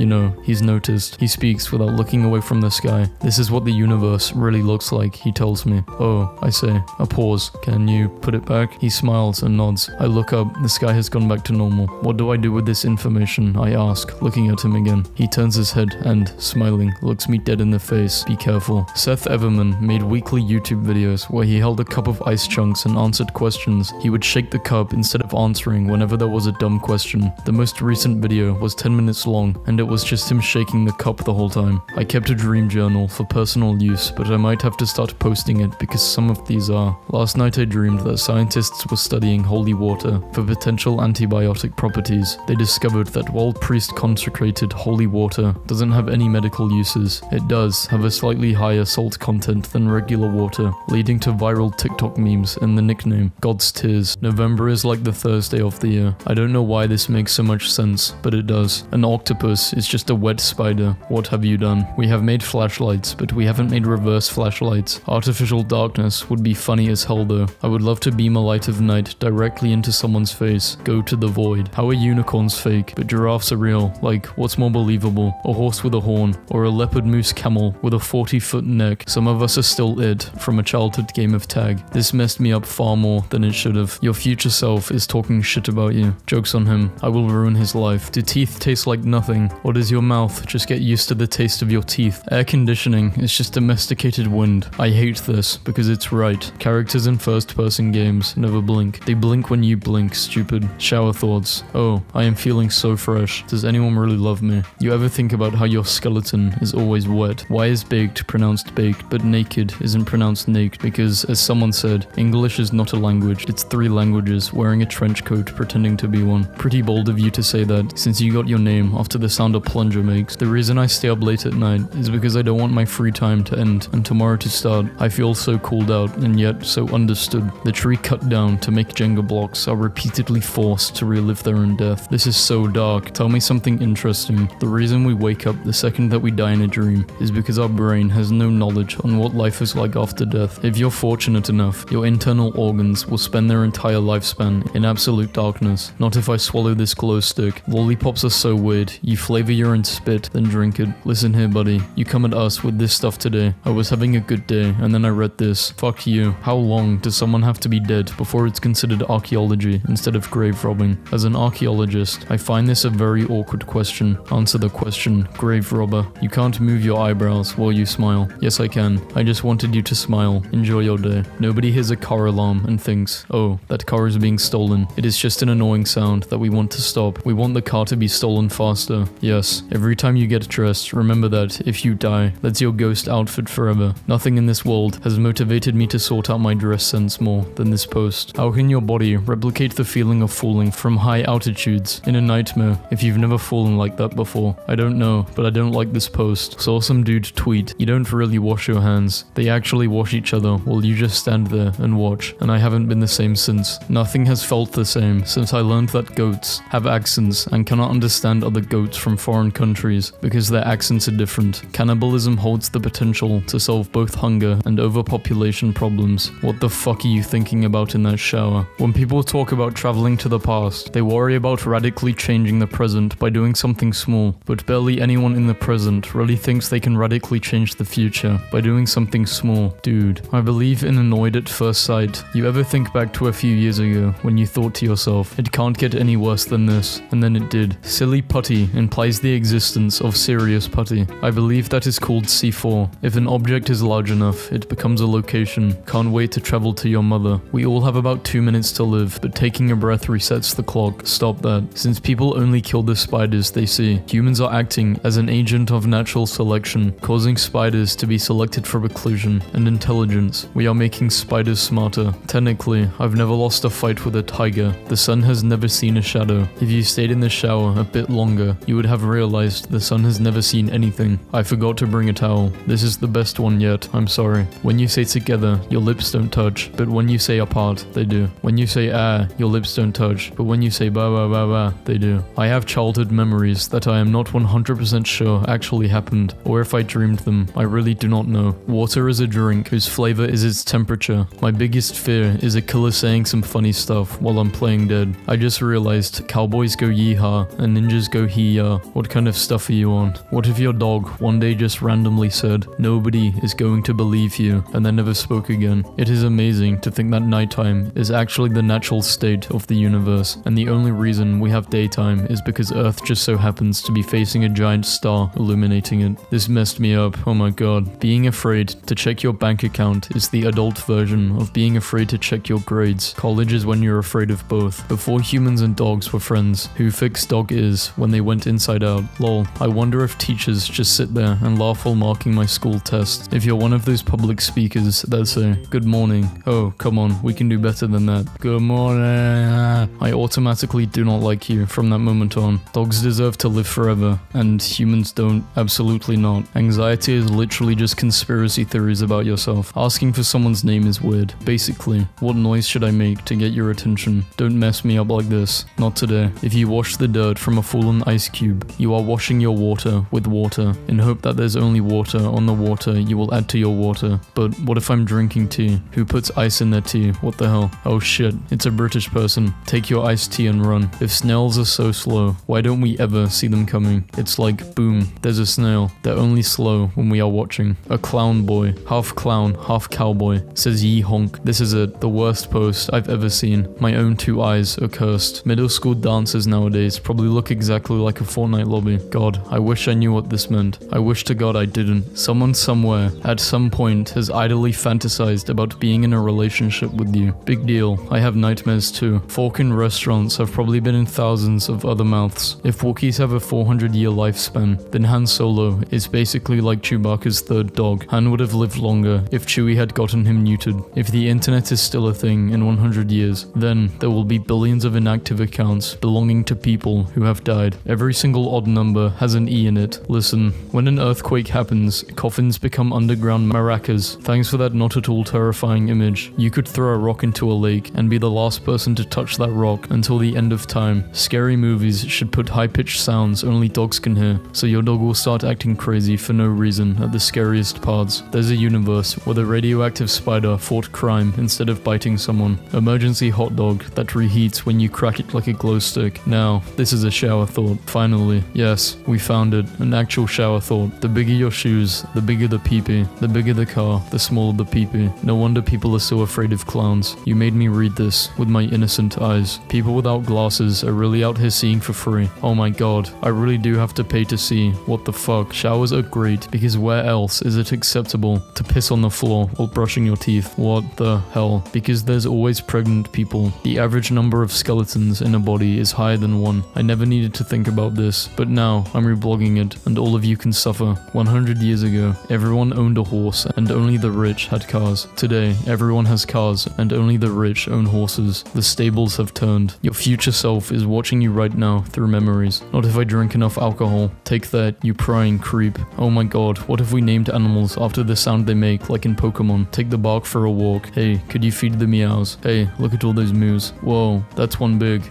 he's noticed, he speaks without looking away from the sky. This is what the universe really looks like, he tells me. Oh, I say. A pause. Can you put it back? He smiles and nods. I look up, the sky has gone back to normal. What do I do with this information? I ask, looking at him again. He turns his head and, smiling, looks me dead in the face. Be careful. Seth Everman made weekly YouTube videos where he held a cup of ice chunks and answered questions. He would shake the cup instead of answering whenever there was a dumb question. The most recent video was 10 minutes long, and it was just him shaking the cup the whole time. I kept a dream journal for personal use, but I might have to start posting it because some of these are. Last night I dreamed that scientists were studying holy water for potential antibiotic properties. They discovered that while priest-consecrated holy water doesn't have any medical uses, it does have a slightly higher salt content than regular water, leading to viral TikTok memes and the nickname God's Tears. November is like the Thursday of the year. I don't know why this makes so much sense, but it does. An octopus is just a wet spider. What have you done? We have made flashlights, but we haven't made reverse flashlights. Artificial darkness would be funny as hell though. I would love to beam a light of night directly into someone's face. Go to the void. How are unicorns fake, but giraffes are real? What's more believable? A horse with a horn, or a leopard moose camel with a 40-foot neck? Some of us are still it from a childhood game of tag. This messed me up far more than it should have. Your future self is talking shit about you. Joke's on him. I will ruin his life. Do teeth taste like nothing? Or does your mouth just get used to the taste of your teeth? Air conditioning is just domesticated wind. I hate this because it's right. Characters in first-person games never blink. They blink when you blink, stupid. Shower thoughts. Oh, I am feeling so fresh. Does anyone really love me? You ever think about how your skeleton is always wet? Why is baked pronounced baked, but naked isn't pronounced naked? Because, as someone said, English is not a language. It's 3 languages wearing a trench coat pretending to be one. Pretty bold of you to say that, since you got your name after the sound a plunger makes. The reason I stay up late at night is because I don't want my free time to end and tomorrow to start. I feel so cooled out and yet so understood. The tree cut down to make Jenga blocks are repeatedly forced to relive their own death. This is so dark. Tell me something interesting. The reason we wake up the second that we die in a dream is because our brain has no knowledge on what life is like after death. If you're fortunate enough, your internal organs will spend their entire lifespan in absolute darkness. Not if I swallow this glow stick. Lollipops are so weird. You flavor urine spit, then drink it. Listen here, buddy. You come at us with this stuff today. I was having a good day, and then I read this. Fuck you. How long does someone have to be dead before it's considered archaeology instead of grave robbing? As an archaeologist, I find this a very awkward question. Answer the question, grave robber. You can't move your eyebrows while you smile. Yes, I can. I just wanted you to smile. Enjoy your day. Nobody hears a car alarm and thinks, oh, that car is being stolen. It is just an annoying sound that we want to stop. We want the car to be stolen faster. Yes, every time you get dressed, remember that if you die, that's your ghost outfit forever. Nothing in this world has motivated me to sort out my dress sense more than this post. How can your body replicate the feeling of falling from high altitudes in a nightmare if you've never fallen like that before? I don't know, but I don't like this post. Saw some dude tweet, you don't really wash your hands. They actually wash each other while you just stand there and watch, and I haven't been the same since. Nothing has felt the same since I learned that goats have accents and cannot understand other goats from foreign countries because their accents are different. Cannibalism holds the potential to solve both hunger and overpopulation problems. What the fuck are you thinking about in that shower? When people talk talk about traveling to the past. They worry about radically changing the present by doing something small, but barely anyone in the present really thinks they can radically change the future by doing something small. Dude, I believe in annoyed at first sight. You ever think back to a few years ago when you thought to yourself, it can't get any worse than this, and then it did. Silly putty implies the existence of serious putty. I believe that is called C4. If an object is large enough, it becomes a location. Can't wait to travel to your mother. We all have about 2 minutes to live, but taking a breath resets the clock. Stop that. Since people only kill the spiders they see, humans are acting as an agent of natural selection, causing spiders to be selected for occlusion and intelligence. We are making spiders smarter. Technically, I've never lost a fight with a tiger. The sun has never seen a shadow. If you stayed in the shower a bit longer, you would have realized the sun has never seen anything. I forgot to bring a towel. This is the best one yet, I'm sorry. When you say together, your lips don't touch, but when you say apart, they do. When you say your lips don't touch, but when you say ba ba ba ba, they do. I have childhood memories that I am not 100% sure actually happened, or if I dreamed them, I really do not know. Water is a drink whose flavor is its temperature. My biggest fear is a killer saying some funny stuff while I'm playing dead. I just realized cowboys go yeehaw and ninjas go hee-ya. What kind of stuff are you on? What if your dog one day just randomly said, nobody is going to believe you, and then never spoke again? It is amazing to think that nighttime is actually the natural state of the universe, and the only reason we have daytime is because Earth just so happens to be facing a giant star illuminating it. This messed me up, oh my god. Being afraid to check your bank account is the adult version of being afraid to check your grades. College is when you're afraid of both. Before humans and dogs were friends, who fixed dog is when they went inside out. Lol, I wonder if teachers just sit there and laugh while marking my school tests. If you're one of those public speakers that say, good morning, oh, come on, we can do better than that. Good morning. I automatically do not like you from that moment on. Dogs deserve to live forever, and humans don't. Absolutely not. Anxiety is literally just conspiracy theories about yourself. Asking for someone's name is weird. Basically, what noise should I make to get your attention? Don't mess me up like this. Not today. If you wash the dirt from a fallen ice cube, you are washing your water with water, in hope that there's only water on the water you will add to your water. But what if I'm drinking tea? Who puts ice in their tea? What the hell? Oh shit, it's a British person. Take your iced tea and run. If snails are so slow, why don't we ever see them coming? It's like, boom, there's a snail. They're only slow when we are watching. A clown boy, half clown, half cowboy, says yee honk. This is it, the worst post I've ever seen. My own 2 eyes are cursed. Middle school dancers nowadays probably look exactly like a Fortnite lobby. God, I wish I knew what this meant. I wish to God I didn't. Someone somewhere, at some point, has idly fantasized about being in a relationship with you. Big deal. I have nightmares too. Fork in restaurants have probably been in thousands of other mouths. If Wookiees have a 400-year lifespan, then Han Solo is basically like Chewbacca's third dog. Han would have lived longer if Chewie had gotten him neutered. If the internet is still a thing in 100 years, then there will be billions of inactive accounts belonging to people who have died. Every single odd number has an E in it. Listen, when an earthquake happens, coffins become underground maracas. Thanks for that not at all terrifying image. You could throw a rock into a lake and be the last person to touch that rock until the end of time. Scary movies should put high-pitched sounds only dogs can hear, so your dog will start acting crazy for no reason at the scariest parts. There's a universe where the radioactive spider fought crime instead of biting someone. Emergency hot dog that reheats when you crack it like a glow stick. Now, this is a shower thought. Finally, yes, we found it. An actual shower thought. The bigger your shoes, the bigger the peepee. The bigger the car, the smaller the peepee. No wonder people are so afraid of clowns. You made me read this with my innocent eyes. People without glasses are really out here seeing for free. Oh my god, I really do have to pay to see. What the fuck? Showers are great because where else is it acceptable to piss on the floor while brushing your teeth? What the hell? Because there's always pregnant people. The average number of skeletons in a body is higher than 1. I never needed to think about this, but now I'm reblogging it and all of you can suffer. 100 years ago, everyone owned a horse and only the rich had cars. Today, everyone has cars and only the rich own horses. The stables have turned. Your future self is watching you right now through memories. Not if I drink enough alcohol. Take that, you prying creep. Oh my god, what if we named animals after the sound they make, like in Pokemon? Take the bark for a walk. Hey, could you feed the meows? Hey, look at all those moos. Whoa, that's one big.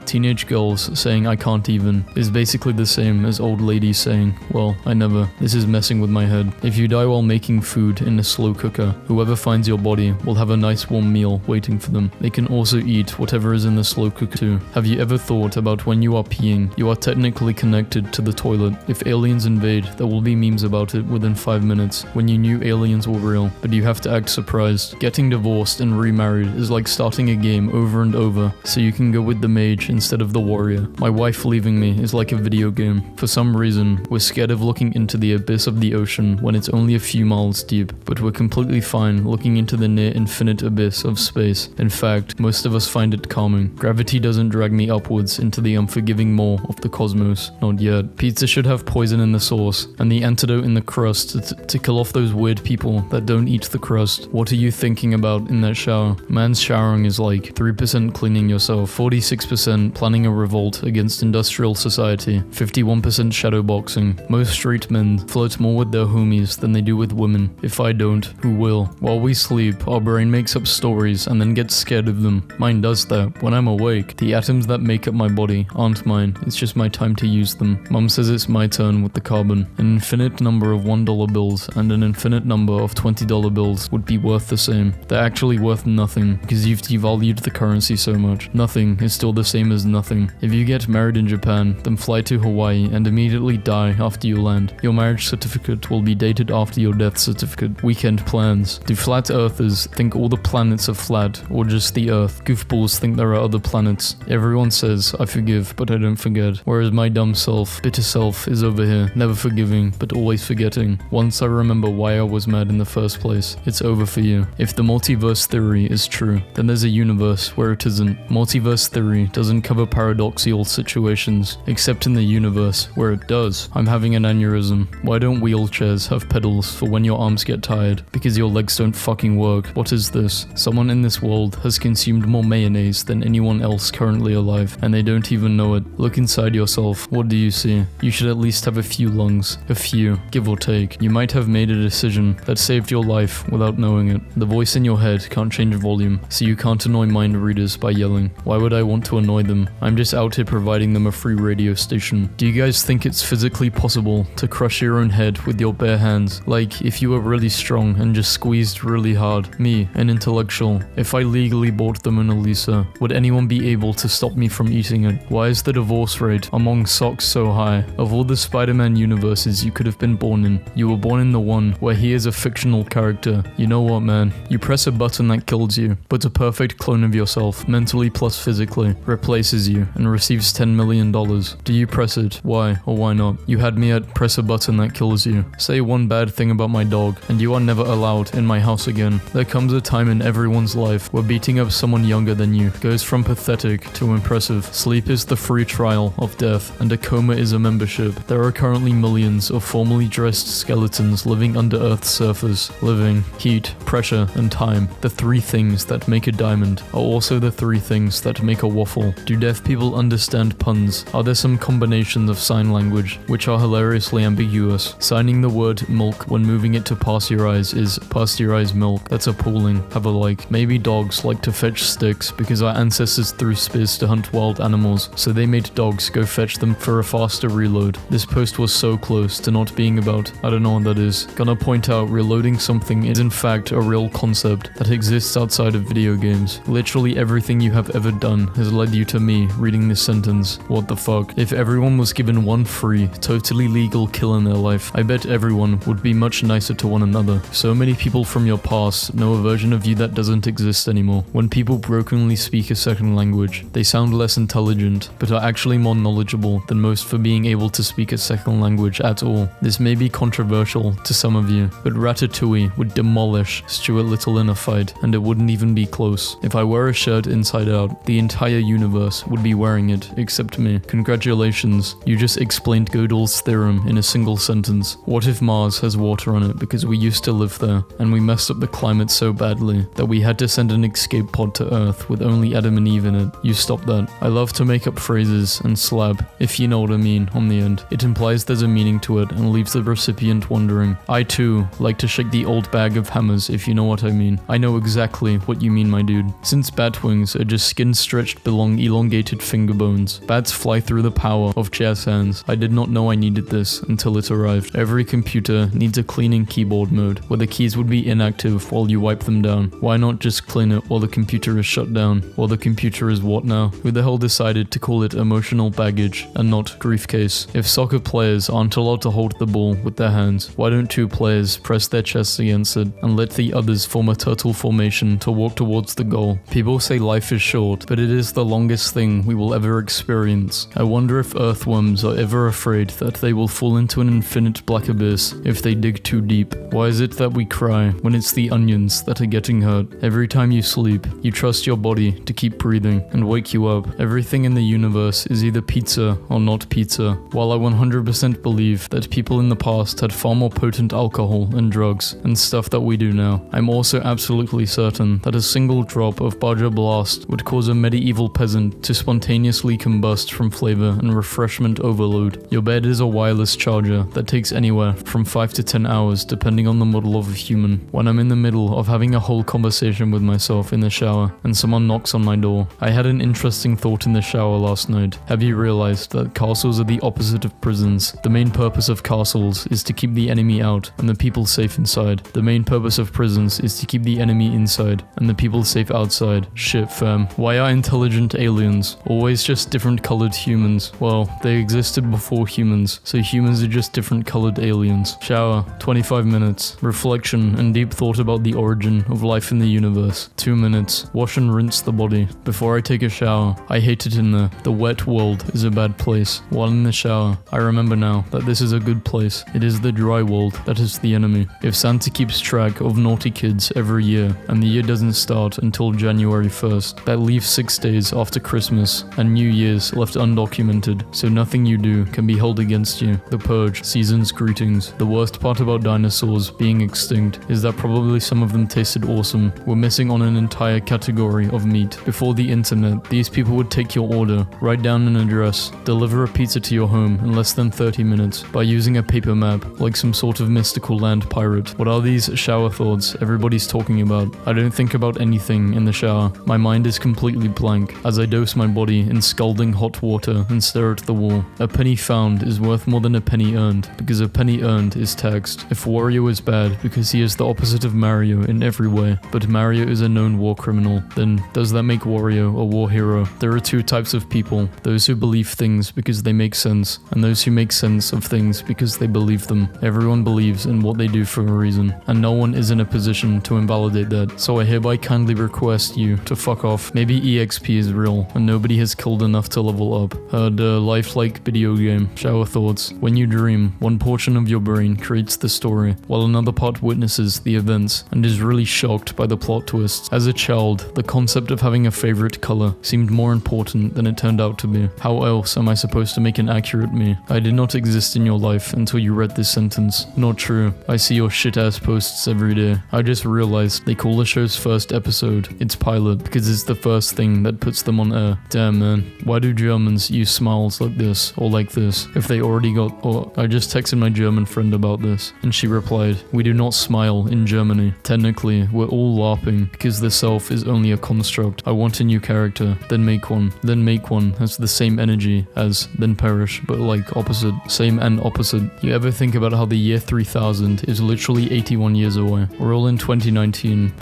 Teenage girls saying I can't even is basically the same as old ladies saying, well, I never. This is messing with my head. If you die while making food in a slow cooker, whoever finds your body will have a nice warm meal waiting for them. They can also eat whatever is in the slow cooker too. Have you ever thought about when you are peeing, you are technically connected to the toilet? If aliens invade, there will be memes about it within 5 minutes when you knew aliens were real, but you have to act surprised. Getting divorced and remarried is like starting a game over and over so you can go with the mage instead of the warrior. My wife leaving me is like a video game. For some reason, we're scared of looking into the abyss of the ocean when it's only a few miles deep, but we're completely fine looking into the near infinite abyss of space. In fact, most of us find it calming. Gravity doesn't drag me upwards into the unforgiving maw of the cosmos. Not yet. Pizza should have poison in the sauce and the antidote in the crust to kill off those weird people that don't eat the crust. What are you thinking about in that shower? Man's showering is like 3% cleaning yourself, 46% planning a revolt against industrial society, 51% shadowboxing. Most straight men flirt more with their homies than they do with women. If I don't, who will? While we sleep, our brain makes up stories and then gets scared of them. Mine does that. When I'm awake, the atoms that make up my body aren't mine. It's just my time to use them. Mum says it's my turn with the carbon. An infinite number of $1 bills and an infinite number of $20 bills would be worth the same. They're actually worth nothing because you've devalued the currency so much. Nothing is still the same as nothing. If you get married in Japan, then fly to Hawaii and immediately die after you land. Your marriage certificate will be dated after your death certificate. Weekend plans. Do flat earthers think all the planets are flat or just the earth? Goofballs think there are other planets. Everyone says, I forgive, but I don't forget. Whereas my dumb self, bitter self, is over here, never forgiving, but always forgetting. Once I remember why I was mad in the first place, it's over for you. If the multiverse theory is true, then there's a universe where it isn't. Multiverse theory doesn't cover paradoxical situations, except in the universe where it does. I'm having an aneurysm. Why don't wheelchairs have pedals for when your arms get tired? Because your legs don't fucking work. What is this? Someone in this world has consumed more mayonnaise than anyone else currently alive, and they don't even know it. Look inside yourself. What do you see? You should at least have a few lungs. A few, give or take. You might have made a decision that saved your life without knowing it. The voice in your head can't change volume, so you can't annoy mind readers by yelling. Why would I want to annoy them? I'm just out here providing them a free radio station. Do you guys think it's physically possible to crush your own head with your bare hands? Like, if you were really strong and just squeezed really hard. Me, an intellectual. If I legally bought the Mona Lisa, would anyone be able to stop me from eating it? Why is the divorce rate among socks so high? Of all the Spider-Man universes you could have been born in, you were born in the one where he is a fictional character. You know what, man? You press a button that kills you, but a perfect clone of yourself, mentally plus physically, replaces you and receives $10 million. Do you press it? Why or why not? You had me at press a button that kills you. Say one bad thing about my dog, and you are never allowed in my house again. There comes a time in everyone's life where beating up someone younger than you goes from pathetic to impressive. Sleep is the free trial of death, and a coma is a membership. There are currently millions of formally dressed skeletons living under Earth's surface. Living, heat, pressure, and time, the three things that make a diamond, are also the three things that make a waffle. Do deaf people understand puns? Are there some combinations of sign language which are hilariously ambiguous? Signing the word milk when moving it to pasteurize is pasteurized milk. That's appalling. Have a like. Maybe dogs like to fetch sticks because our ancestors threw spears to hunt wild animals, so they made dogs go fetch them for a faster reload. This post was so close to not being about, I don't know what that is. Gonna point out reloading something is in fact a real concept that exists outside of video games. Literally everything you have ever done has led you to me reading this sentence. What the fuck? If everyone was given one free, totally legal kill in their life, I bet everyone would be much nicer to one another. So many people from your past know a version of you that doesn't exist anymore. When people brokenly speak a second language, they sound less intelligent, but are actually more knowledgeable than most for being able to speak a second language at all. This may be controversial to some of you, but Ratatouille would demolish Stuart Little in a fight, and it wouldn't even be close. If I wear a shirt inside out, the entire universe would be wearing it, except me. Congratulations, you just explained Gödel's theorem in a single sentence. What if Mars has water on it because we used to live there, and we messed up the climate so badly that we had to send an escape pod to Earth with only Adam and Eve in it? You stop that. I love to make up phrases and slab, if you know what I mean, on the end. It implies there's a meaning to it and leaves the recipient wondering. I too like to shake the old bag of hammers, if you know what I mean. I know exactly what you mean, my dude. Since bat wings are just skin-stretched belong elongated finger bones. Bats fly through the power of jazz hands. I did not know I needed this until it arrived. Every computer needs a cleaning keyboard mode, where the keys would be inactive while you wipe them down. Why not just clean it while the computer is shut down? While the computer is what now? Who the hell decided to call it emotional baggage and not briefcase? If soccer players aren't allowed to hold the ball with their hands, why don't two players press their chests against it and let the others form a turtle formation to walk towards the goal? People say life is short, but it is the longest thing we will ever experience. I wonder if earthworms are ever afraid that they will fall into an infinite black abyss if they dig too deep. Why is it that we cry when it's the onions that are getting hurt? Every time you sleep, you trust your body to keep breathing and wake you up. Everything in the universe is either pizza or not pizza. While I 100% believe that people in the past had far more potent alcohol and drugs and stuff that we do now, I'm also absolutely certain that a single drop of Baja Blast would cause a medieval peasant to spontaneously combust from flavor and refreshment overload. Your bed is a wireless charger that takes anywhere from 5 to 10 hours depending on the model of a human. When I'm in the middle of having a whole conversation with myself in the shower and someone knocks on my door, I had an interesting thought in the shower last night. Have you realized that castles are the opposite of prisons? The main purpose of castles is to keep the enemy out and the people safe inside. The main purpose of prisons is to keep the enemy inside and the people safe outside. Shit, fam. Why are intelligent aliens always just different colored humans? Well, they existed before humans, so humans are just different colored aliens. Shower, 25 minutes. Reflection and deep thought about the origin of life in the universe. 2 minutes. Wash and rinse the body. Before I take a shower, I hate it in there. The wet world is a bad place. While in the shower, I remember now that this is a good place. It is the dry world that is the enemy. If Santa keeps track of naughty kids every year, and the year doesn't start until January 1st, that leaves 6 days after Christmas and New Year's left undocumented, so nothing you do can be held against you. The Purge, season's greetings. The worst part about dinosaurs being extinct is that probably some of them tasted awesome. We're missing on an entire category of meat. Before the internet, these people would take your order, write down an address, deliver a pizza to your home in less than 30 minutes by using a paper map, like some sort of mystical land pirate. What are these shower thoughts everybody's talking about? I don't think about anything in the shower. My mind is completely blank as I dose my body in scalding hot water and stare at the wall. A penny found is worth more than a penny earned, because a penny earned is taxed. If Wario is bad because he is the opposite of Mario in every way, but Mario is a known war criminal, then does that make Wario a war hero? There are two types of people: those who believe things because they make sense, and those who make sense of things because they believe them. Everyone believes in what they do for a reason, and no one is in a position to invalidate that. So I hereby kindly request you to fuck off. Maybe EXP is real, and nobody has killed enough to level up. Heard a lifelike video game. Shower thoughts. When you dream, one portion of your brain creates the story, while another part witnesses the events and is really shocked by the plot twists. As a child, the concept of having a favorite color seemed more important than it turned out to be. How else am I supposed to make an accurate me? I did not exist in your life until you read this sentence. Not true. I see your shit-ass posts every day. I just realized they call the show's first episode its pilot because it's the first thing that puts them on air. Damn, man. Why do Germans use smiles like this or like this if they already got... Or I just texted my German friend about this and she replied, "We do not smile in Germany. Technically, we're all LARPing because the self is only a construct. I want a new character, then make one. Then make one has the same energy as, then perish, but like opposite. Same and opposite. You ever think about how the year 3000 is literally 81 years away? We're all in 2019.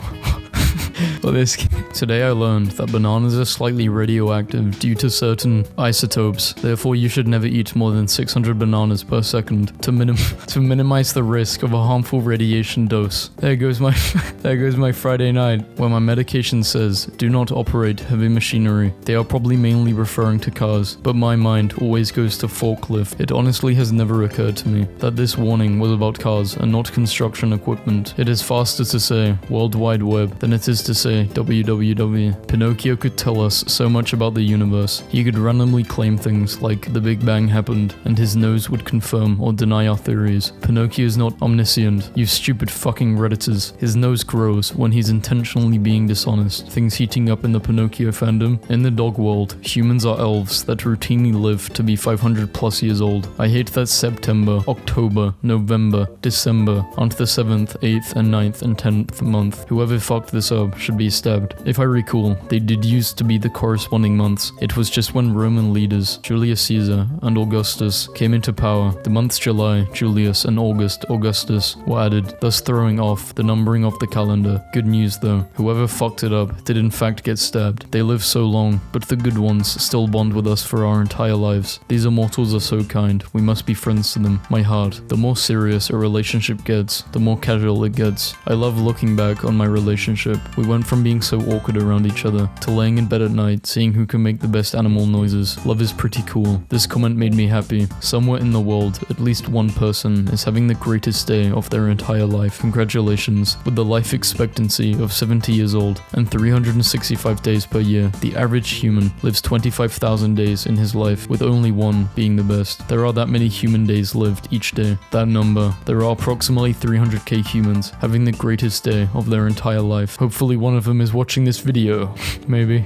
For this, today I learned that bananas are slightly radioactive due to certain isotopes. Therefore, you should never eat more than 600 bananas per second to minimize the risk of a harmful radiation dose. There goes my Friday night, where my medication says, "Do not operate heavy machinery." They are probably mainly referring to cars, but my mind always goes to forklift. It honestly has never occurred to me that this warning was about cars and not construction equipment. It is faster to say World Wide Web than it is to say www. Pinocchio could tell us so much about the universe. He could randomly claim things like the Big Bang happened, and his nose would confirm or deny our theories. Pinocchio is not omniscient, you stupid fucking Redditors. His nose grows when he's intentionally being dishonest. Things heating up in the Pinocchio fandom. In the dog world, humans are elves that routinely live to be 500 plus years old. I hate that September, October, November, December aren't the 7th, 8th, and 9th and 10th month. Whoever fucked this up should be stabbed. If I recall, they did used to be the corresponding months. It was just when Roman leaders, Julius Caesar and Augustus, came into power, the months July, Julius, and August, Augustus, were added, thus throwing off the numbering of the calendar. Good news though, whoever fucked it up did in fact get stabbed. They live so long, but the good ones still bond with us for our entire lives. These immortals are so kind, we must be friends to them. My heart, the more serious a relationship gets, the more casual it gets. I love looking back on my relationship. We went from being so awkward around each other to laying in bed at night, seeing who can make the best animal noises. Love is pretty cool. This comment made me happy. Somewhere in the world, at least one person is having the greatest day of their entire life. Congratulations. With the life expectancy of 70 years old and 365 days per year, the average human lives 25,000 days in his life, with only one being the best. There are that many human days lived each day. That number, there are approximately 300k humans having the greatest day of their entire life. Hopefully one of them is watching this video. Maybe.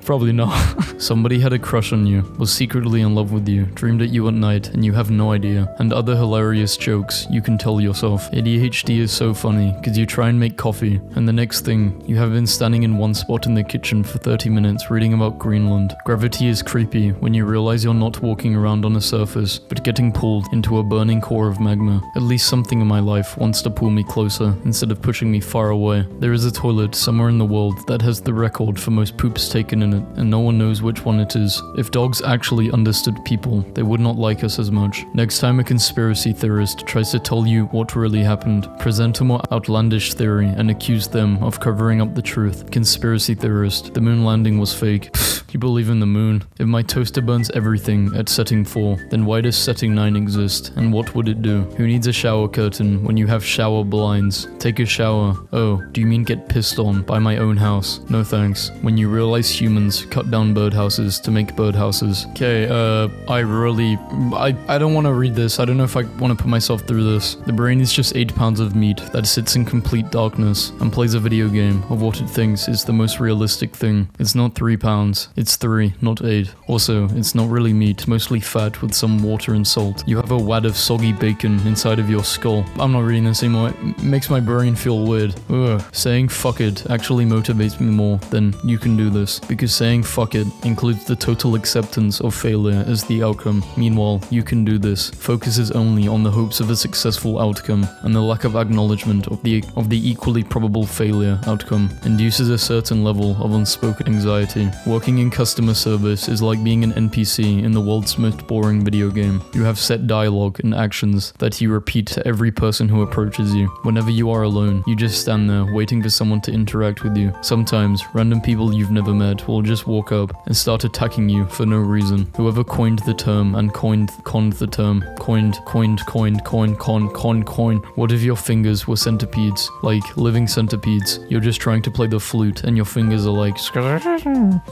Probably not. Somebody had a crush on you, was secretly in love with you, dreamed at you at night and you have no idea, and other hilarious jokes you can tell yourself. ADHD is so funny because you try and make coffee and the next thing you have been standing in one spot in the kitchen for 30 minutes reading about Greenland. Gravity is creepy when you realize you're not walking around on a surface but getting pulled into a burning core of magma. At least something in my life wants to pull me closer instead of pushing me far away. There is a toilet somewhere in the world that has the record for most poops taken in it, and no one knows which one it is. If dogs actually understood people, they would not like us as much. Next time a conspiracy theorist tries to tell you what really happened, present a more outlandish theory and accuse them of covering up the truth. Conspiracy theorist, the moon landing was fake. You believe in the moon? If my toaster burns everything at setting 4, then why does setting 9 exist, and what would it do? Who needs a shower curtain when you have shower blinds? Take a shower. Oh, do you mean get pissed on by my own house? No thanks. When you realize humans cut down birdhouses to make birdhouses. Okay, I don't want to read this. I don't know if I want to put myself through this. The brain is just 8 pounds of meat that sits in complete darkness and plays a video game of what it thinks is the most realistic thing. It's not 3 pounds. It's 3, not 8. Also, it's not really meat, mostly fat with some water and salt. You have a wad of soggy bacon inside of your skull. I'm not reading this anymore. It makes my brain feel weird. Ugh. Saying fuck it actually motivates me more than you can do this, because saying fuck it includes the total acceptance of failure as the outcome. Meanwhile, you can do this focuses only on the hopes of a successful outcome, and the lack of acknowledgement of the equally probable failure outcome induces a certain level of unspoken anxiety. Working in customer service is like being an NPC in the world's most boring video game. You have set dialogue and actions that you repeat to every person who approaches you. Whenever you are alone, you just stand there waiting for someone to interact with you. Sometimes, random people you've never met will just walk up and start attacking you for no reason. Whoever coined the term and conned the term. What if your fingers were centipedes? Like living centipedes. You're just trying to play the flute and your fingers are like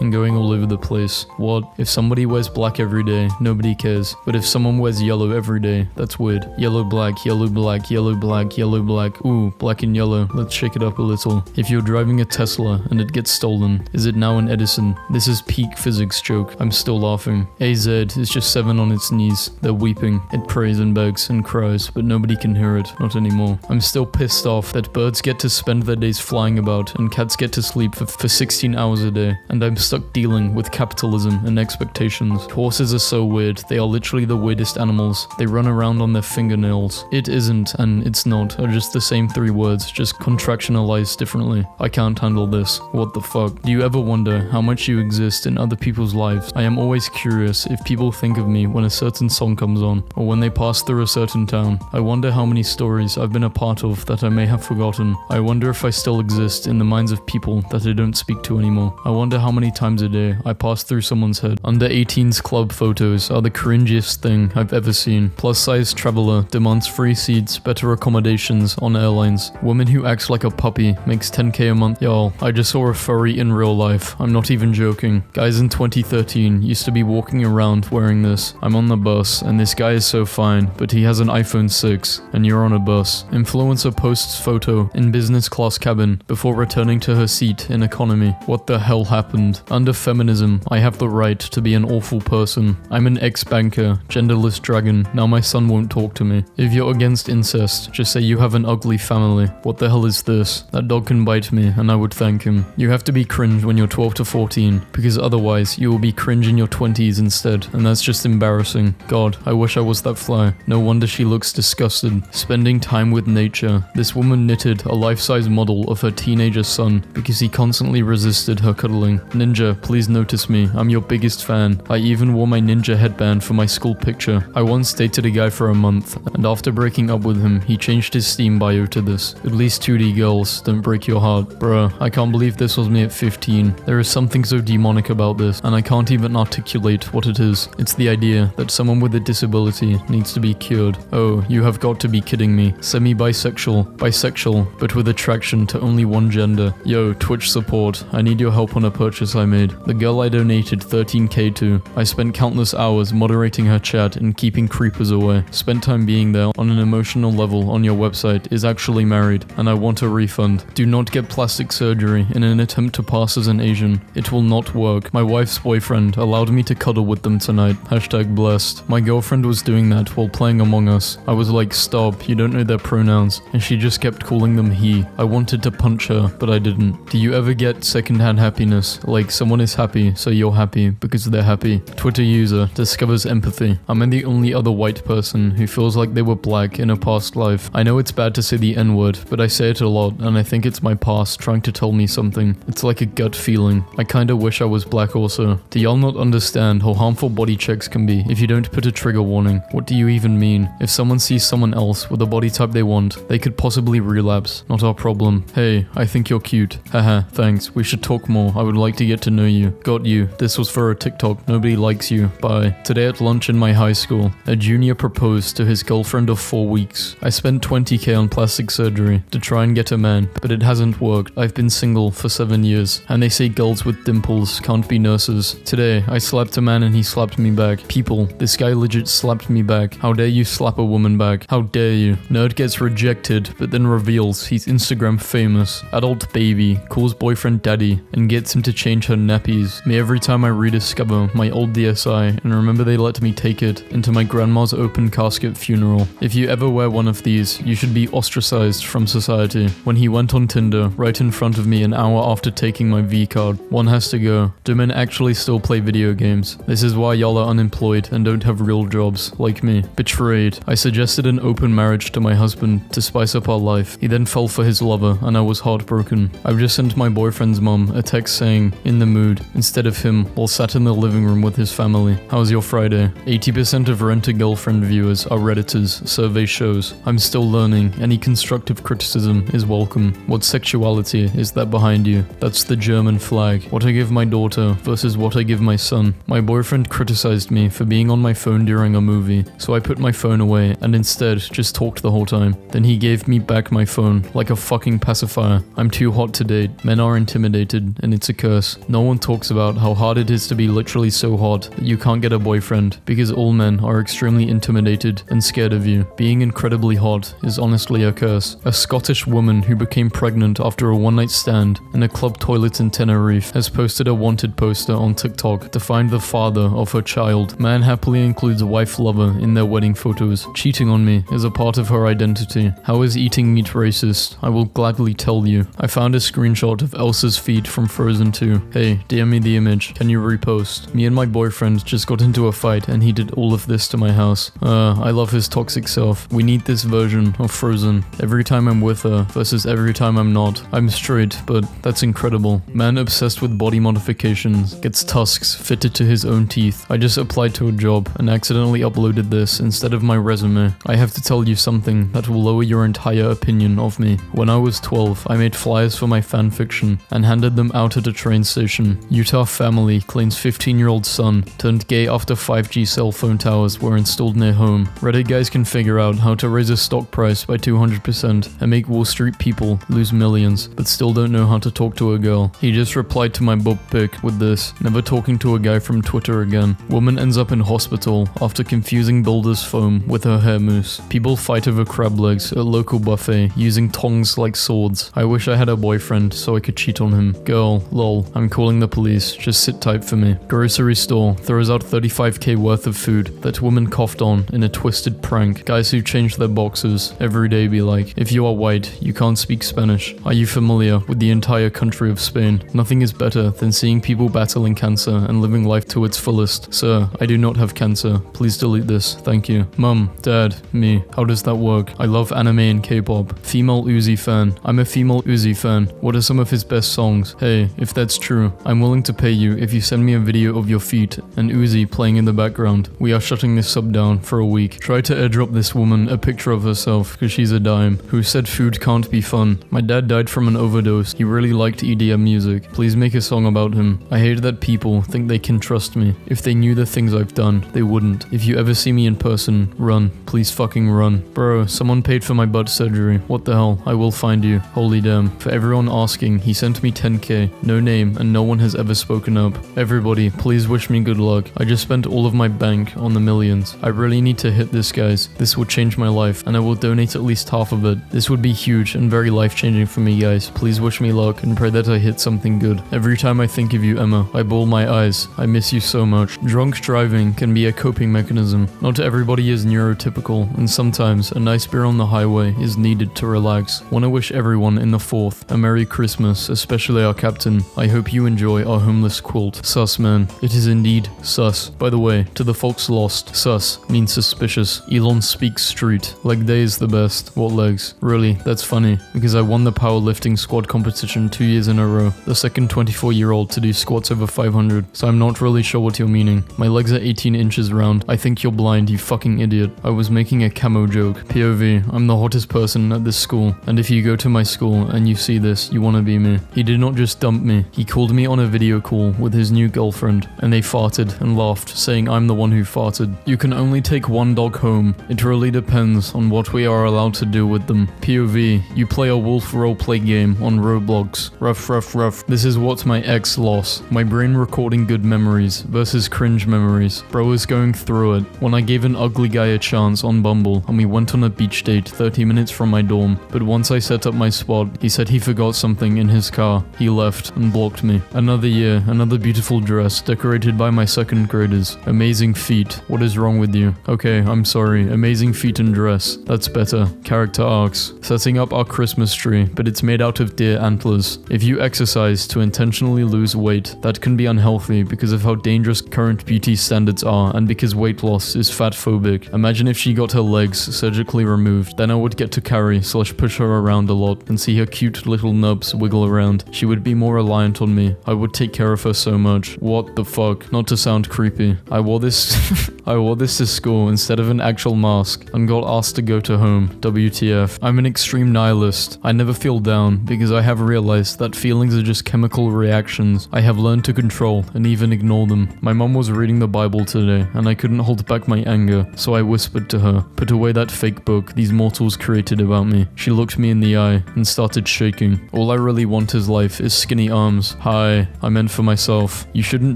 and going all over the place. What? If somebody wears black every day, nobody cares. But if someone wears yellow every day, that's weird. Yellow, black, yellow, black, yellow, black, yellow, black. Ooh, black and yellow. Let's shake it up a little. If you're driving a Tesla and it gets stolen, is it now an Edison? This is peak physics joke. I'm still laughing. AZ is just 7 on its knees. They're weeping. It prays and begs and cries, but nobody can hear it. Not anymore. I'm still pissed off that birds get to spend their days flying about and cats get to sleep for 16 hours a day, and I'm stuck dealing with capitalism and expectations. Horses are so weird. They are literally the weirdest animals. They run around on their fingernails. It isn't and it's not are just the same 3 words, just contractionalized differently. I can't handle this. What the fuck? Do you ever wonder how much you exist in other people's lives? I am always curious if people think of me when a certain song comes on, or when they pass through a certain town. I wonder how many stories I've been a part of that I may have forgotten. I wonder if I still exist in the minds of people that I don't speak to anymore. I wonder how many times a day I pass through someone's head. Under 18s club photos are the cringiest thing I've ever seen. Plus size traveler demands free seats, better accommodations on airlines. Woman who acts like a puppy makes 10k a month. Y'all, I just saw a furry in real life. I'm not even joking. Guys in 2013 used to be walking around wearing this. I'm on the bus and this guy is so fine, but he has an iPhone 6 and you're on a bus. Influencer posts photo in business class cabin before returning to her seat in economy. What the hell happened? Under feminism, I have the right to be an awful person. I'm an ex-banker, genderless dragon. Now my son won't talk to me. If you're against incest, just say you have an ugly family. What the hell is this? That dog can bite me and and I would thank him. You have to be cringe when you're 12 to 14, because otherwise you will be cringe in your 20s instead, and that's just embarrassing. God, I wish I was that fly. No wonder she looks disgusted. Spending time with nature. This woman knitted a life-size model of her teenager son because he constantly resisted her cuddling. Ninja, please notice me. I'm your biggest fan. I even wore my ninja headband for my school picture. I once dated a guy for a month, and after breaking up with him, he changed his Steam bio to this. At least 2D girls, don't break your heart. Bruh, I can't believe this was me at 15. There is something so demonic about this, and I can't even articulate what it is. It's the idea that someone with a disability needs to be cured. Oh, you have got to be kidding me. Semi-bisexual, bisexual, but with attraction to only one gender. Yo, Twitch support, I need your help on a purchase I made. The girl I donated 13k to. I spent countless hours moderating her chat and keeping creepers away. Spent time being there on an emotional level on your website, is actually married, and I want a refund. Do not get plastic surgery in an attempt to pass as an Asian. It will not work. My wife's boyfriend allowed me to cuddle with them tonight. Hashtag blessed. My girlfriend was doing that while playing Among Us. I was like, stop, you don't know their pronouns, and she just kept calling them he. I wanted to punch her, but I didn't. Do you ever get secondhand happiness? Like someone is happy, so you're happy because they're happy. Twitter user discovers empathy. Am I the only other white person who feels like they were black in a past life? I know it's bad to say the N-word, but I say it a lot, and I think it's my past trying to tell me something. It's like a gut feeling. I kinda wish I was black also. Do y'all not understand how harmful body checks can be if you don't put a trigger warning? What do you even mean? If someone sees someone else with the body type they want, they could possibly relapse. Not our problem. Hey, I think you're cute. Haha, thanks. We should talk more. I would like to get to know you. Got you. This was for a TikTok. Nobody likes you. Bye. Today at lunch in my high school, a junior proposed to his girlfriend of 4 weeks. I spent 20k on plastic surgery to try and get a man, but it hasn't worked. I've been single for 7 years, and they say girls with dimples can't be nurses. Today, I slapped a man and he slapped me back. People, this guy legit slapped me back. How dare you slap a woman back? How dare you? Nerd gets rejected, but then reveals he's Instagram famous. Adult baby calls boyfriend daddy and gets him to change her nappies. Me every time I rediscover my old DSi and remember they let me take it into my grandma's open casket funeral. If you ever wear one of these, you should be ostracized from society. When he went on Tinder right in front of me an hour after taking my V card. One has to go. Do men actually still play video games? This is why y'all are unemployed and don't have real jobs, like me. Betrayed. I suggested an open marriage to my husband to spice up our life. He then fell for his lover and I was heartbroken. I've just sent my boyfriend's mum a text saying, in the mood, instead of him while sat in the living room with his family. How's your Friday? 80% of Rent-A-Girlfriend viewers are Redditors, survey shows. I'm still learning. Any constructive criticism is welcome. What sexuality is that behind you? That's the German flag. What I give my daughter versus what I give my son. My boyfriend criticized me for being on my phone during a movie, so I put my phone away and instead just talked the whole time. Then he gave me back my phone like a fucking pacifier. I'm too hot to date. Men are intimidated and it's a curse. No one talks about how hard it is to be literally so hot that you can't get a boyfriend because all men are extremely intimidated and scared of you. Being incredibly hot is honestly a curse. A Scottish woman who became pregnant after a one-night stand in a club toilet in Tenerife has posted a wanted poster on TikTok to find the father of her child. Man happily includes wife lover in their wedding photos. Cheating on me is a part of her identity. How is eating meat racist? I will gladly tell you. I found a screenshot of Elsa's feet from Frozen 2. Hey, DM me the image. Can you repost? Me and my boyfriend just got into a fight and he did all of this to my house. I love his toxic self. We need this version of Frozen. Every time I'm with her versus every time I'm not. I'm straight, but that's incredible. Man obsessed with body modifications gets tusks fitted to his own teeth. I just applied to a job and accidentally uploaded this instead of my resume. I have to tell you something that will lower your entire opinion of me. When I was 12, I made flyers for my fanfiction and handed them out at a train station. Utah family claims 15-year-old son turned gay after 5G cell phone towers were installed near home. Reddit guys can figure out how to raise a stock price by 200% and make Wall Street people lose millions, but still don't know how to talk to a girl. He just replied to my boob pic with this, never talking to a guy from Twitter again. Woman ends up in hospital after confusing builder's foam with her hair mousse. People fight over crab legs at local buffet using tongs like swords. I wish I had a boyfriend so I could cheat on him. Girl, lol, I'm calling the police, just sit tight for me. Grocery store throws out 35k worth of food that woman coughed on in a twisted prank. Guys who change their boxes every day be like, if you are white, you can't speak Spanish. Are you familiar familiar with the entire country of Spain. Nothing is better than seeing people battling cancer and living life to its fullest. Sir, I do not have cancer. Please delete this. Thank you. Mum, Dad, me. How does that work? I love anime and K-pop. Female Uzi fan. I'm a female Uzi fan. What are some of his best songs? Hey, if that's true, I'm willing to pay you if you send me a video of your feet and Uzi playing in the background. We are shutting this sub down for a week. Try to airdrop this woman a picture of herself because she's a dime. Who said food can't be fun? My dad died from an overdose. He really liked EDM music. Please make a song about him. I hate that people think they can trust me. If they knew the things I've done, they wouldn't. If you ever see me in person, run. Please fucking run. Bro, someone paid for my butt surgery. What the hell? I will find you. Holy damn. For everyone asking, he sent me 10k. No name and no one has ever spoken up. Everybody, please wish me good luck. I just spent all of my bank on the millions. I really need to hit this, guys. This will change my life and I will donate at least half of it. This would be huge and very life-changing for me, guys. Please wish me luck and pray that I hit something good. Every time I think of you, Emma, I bawl my eyes. I miss you so much. Drunk driving can be a coping mechanism. Not everybody is neurotypical, and sometimes a nice beer on the highway is needed to relax. Want to wish everyone in the 4th a Merry Christmas, especially our captain. I hope you enjoy our homeless quilt. Sus, man. It is indeed sus. By the way, to the folks lost, sus means suspicious. Elon speaks street. Leg day is the best. What legs? Really, that's funny, because I won the powerlifting squad competition 2 years in a row. The second 24-year-old to do squats over 500, so I'm not really sure what you're meaning. My legs are 18 inches round. I think you're blind, you fucking idiot. I was making a camo joke. POV, I'm the hottest person at this school, and if you go to my school and you see this, you wanna be me. He did not just dump me, he called me on a video call with his new girlfriend, and they farted and laughed, saying I'm the one who farted. You can only take one dog home. It really depends on what we are allowed to do with them. POV, you play a wolf roleplay game on Roblox. Rough. This is what my ex lost. My brain recording good memories versus cringe memories. Bro is going through it. When I gave an ugly guy a chance on Bumble and we went on a beach date 30 minutes from my dorm, but once I set up my spot, he said he forgot something in his car. He left and blocked me. Another year, another beautiful dress decorated by my second graders. Amazing feet. What is wrong with you? Okay, I'm sorry. Amazing feet and dress. That's better. Character arcs. Setting up our Christmas tree, but it's made out of deer antlers. If you exercise to intentionally lose weight, that can be unhealthy because of how dangerous current beauty standards are and because weight loss is fat phobic. Imagine if she got her legs surgically removed, then I would get to carry/push her around a lot and see her cute little nubs wiggle around. She would be more reliant on me. I would take care of her so much. What the fuck? Not to sound creepy. I wore this to school instead of an actual mask and got asked to go to home. WTF. I'm an extreme nihilist. I never feel down because I have realized that feelings are just chemical reactions. I have learned to control and even ignore them. My mom was reading the Bible today and I couldn't hold back my anger, so I whispered to her, "Put away that fake book these mortals created about me." She looked me in the eye and started shaking. All I really want is life is skinny arms. Hi, I meant for myself. You shouldn't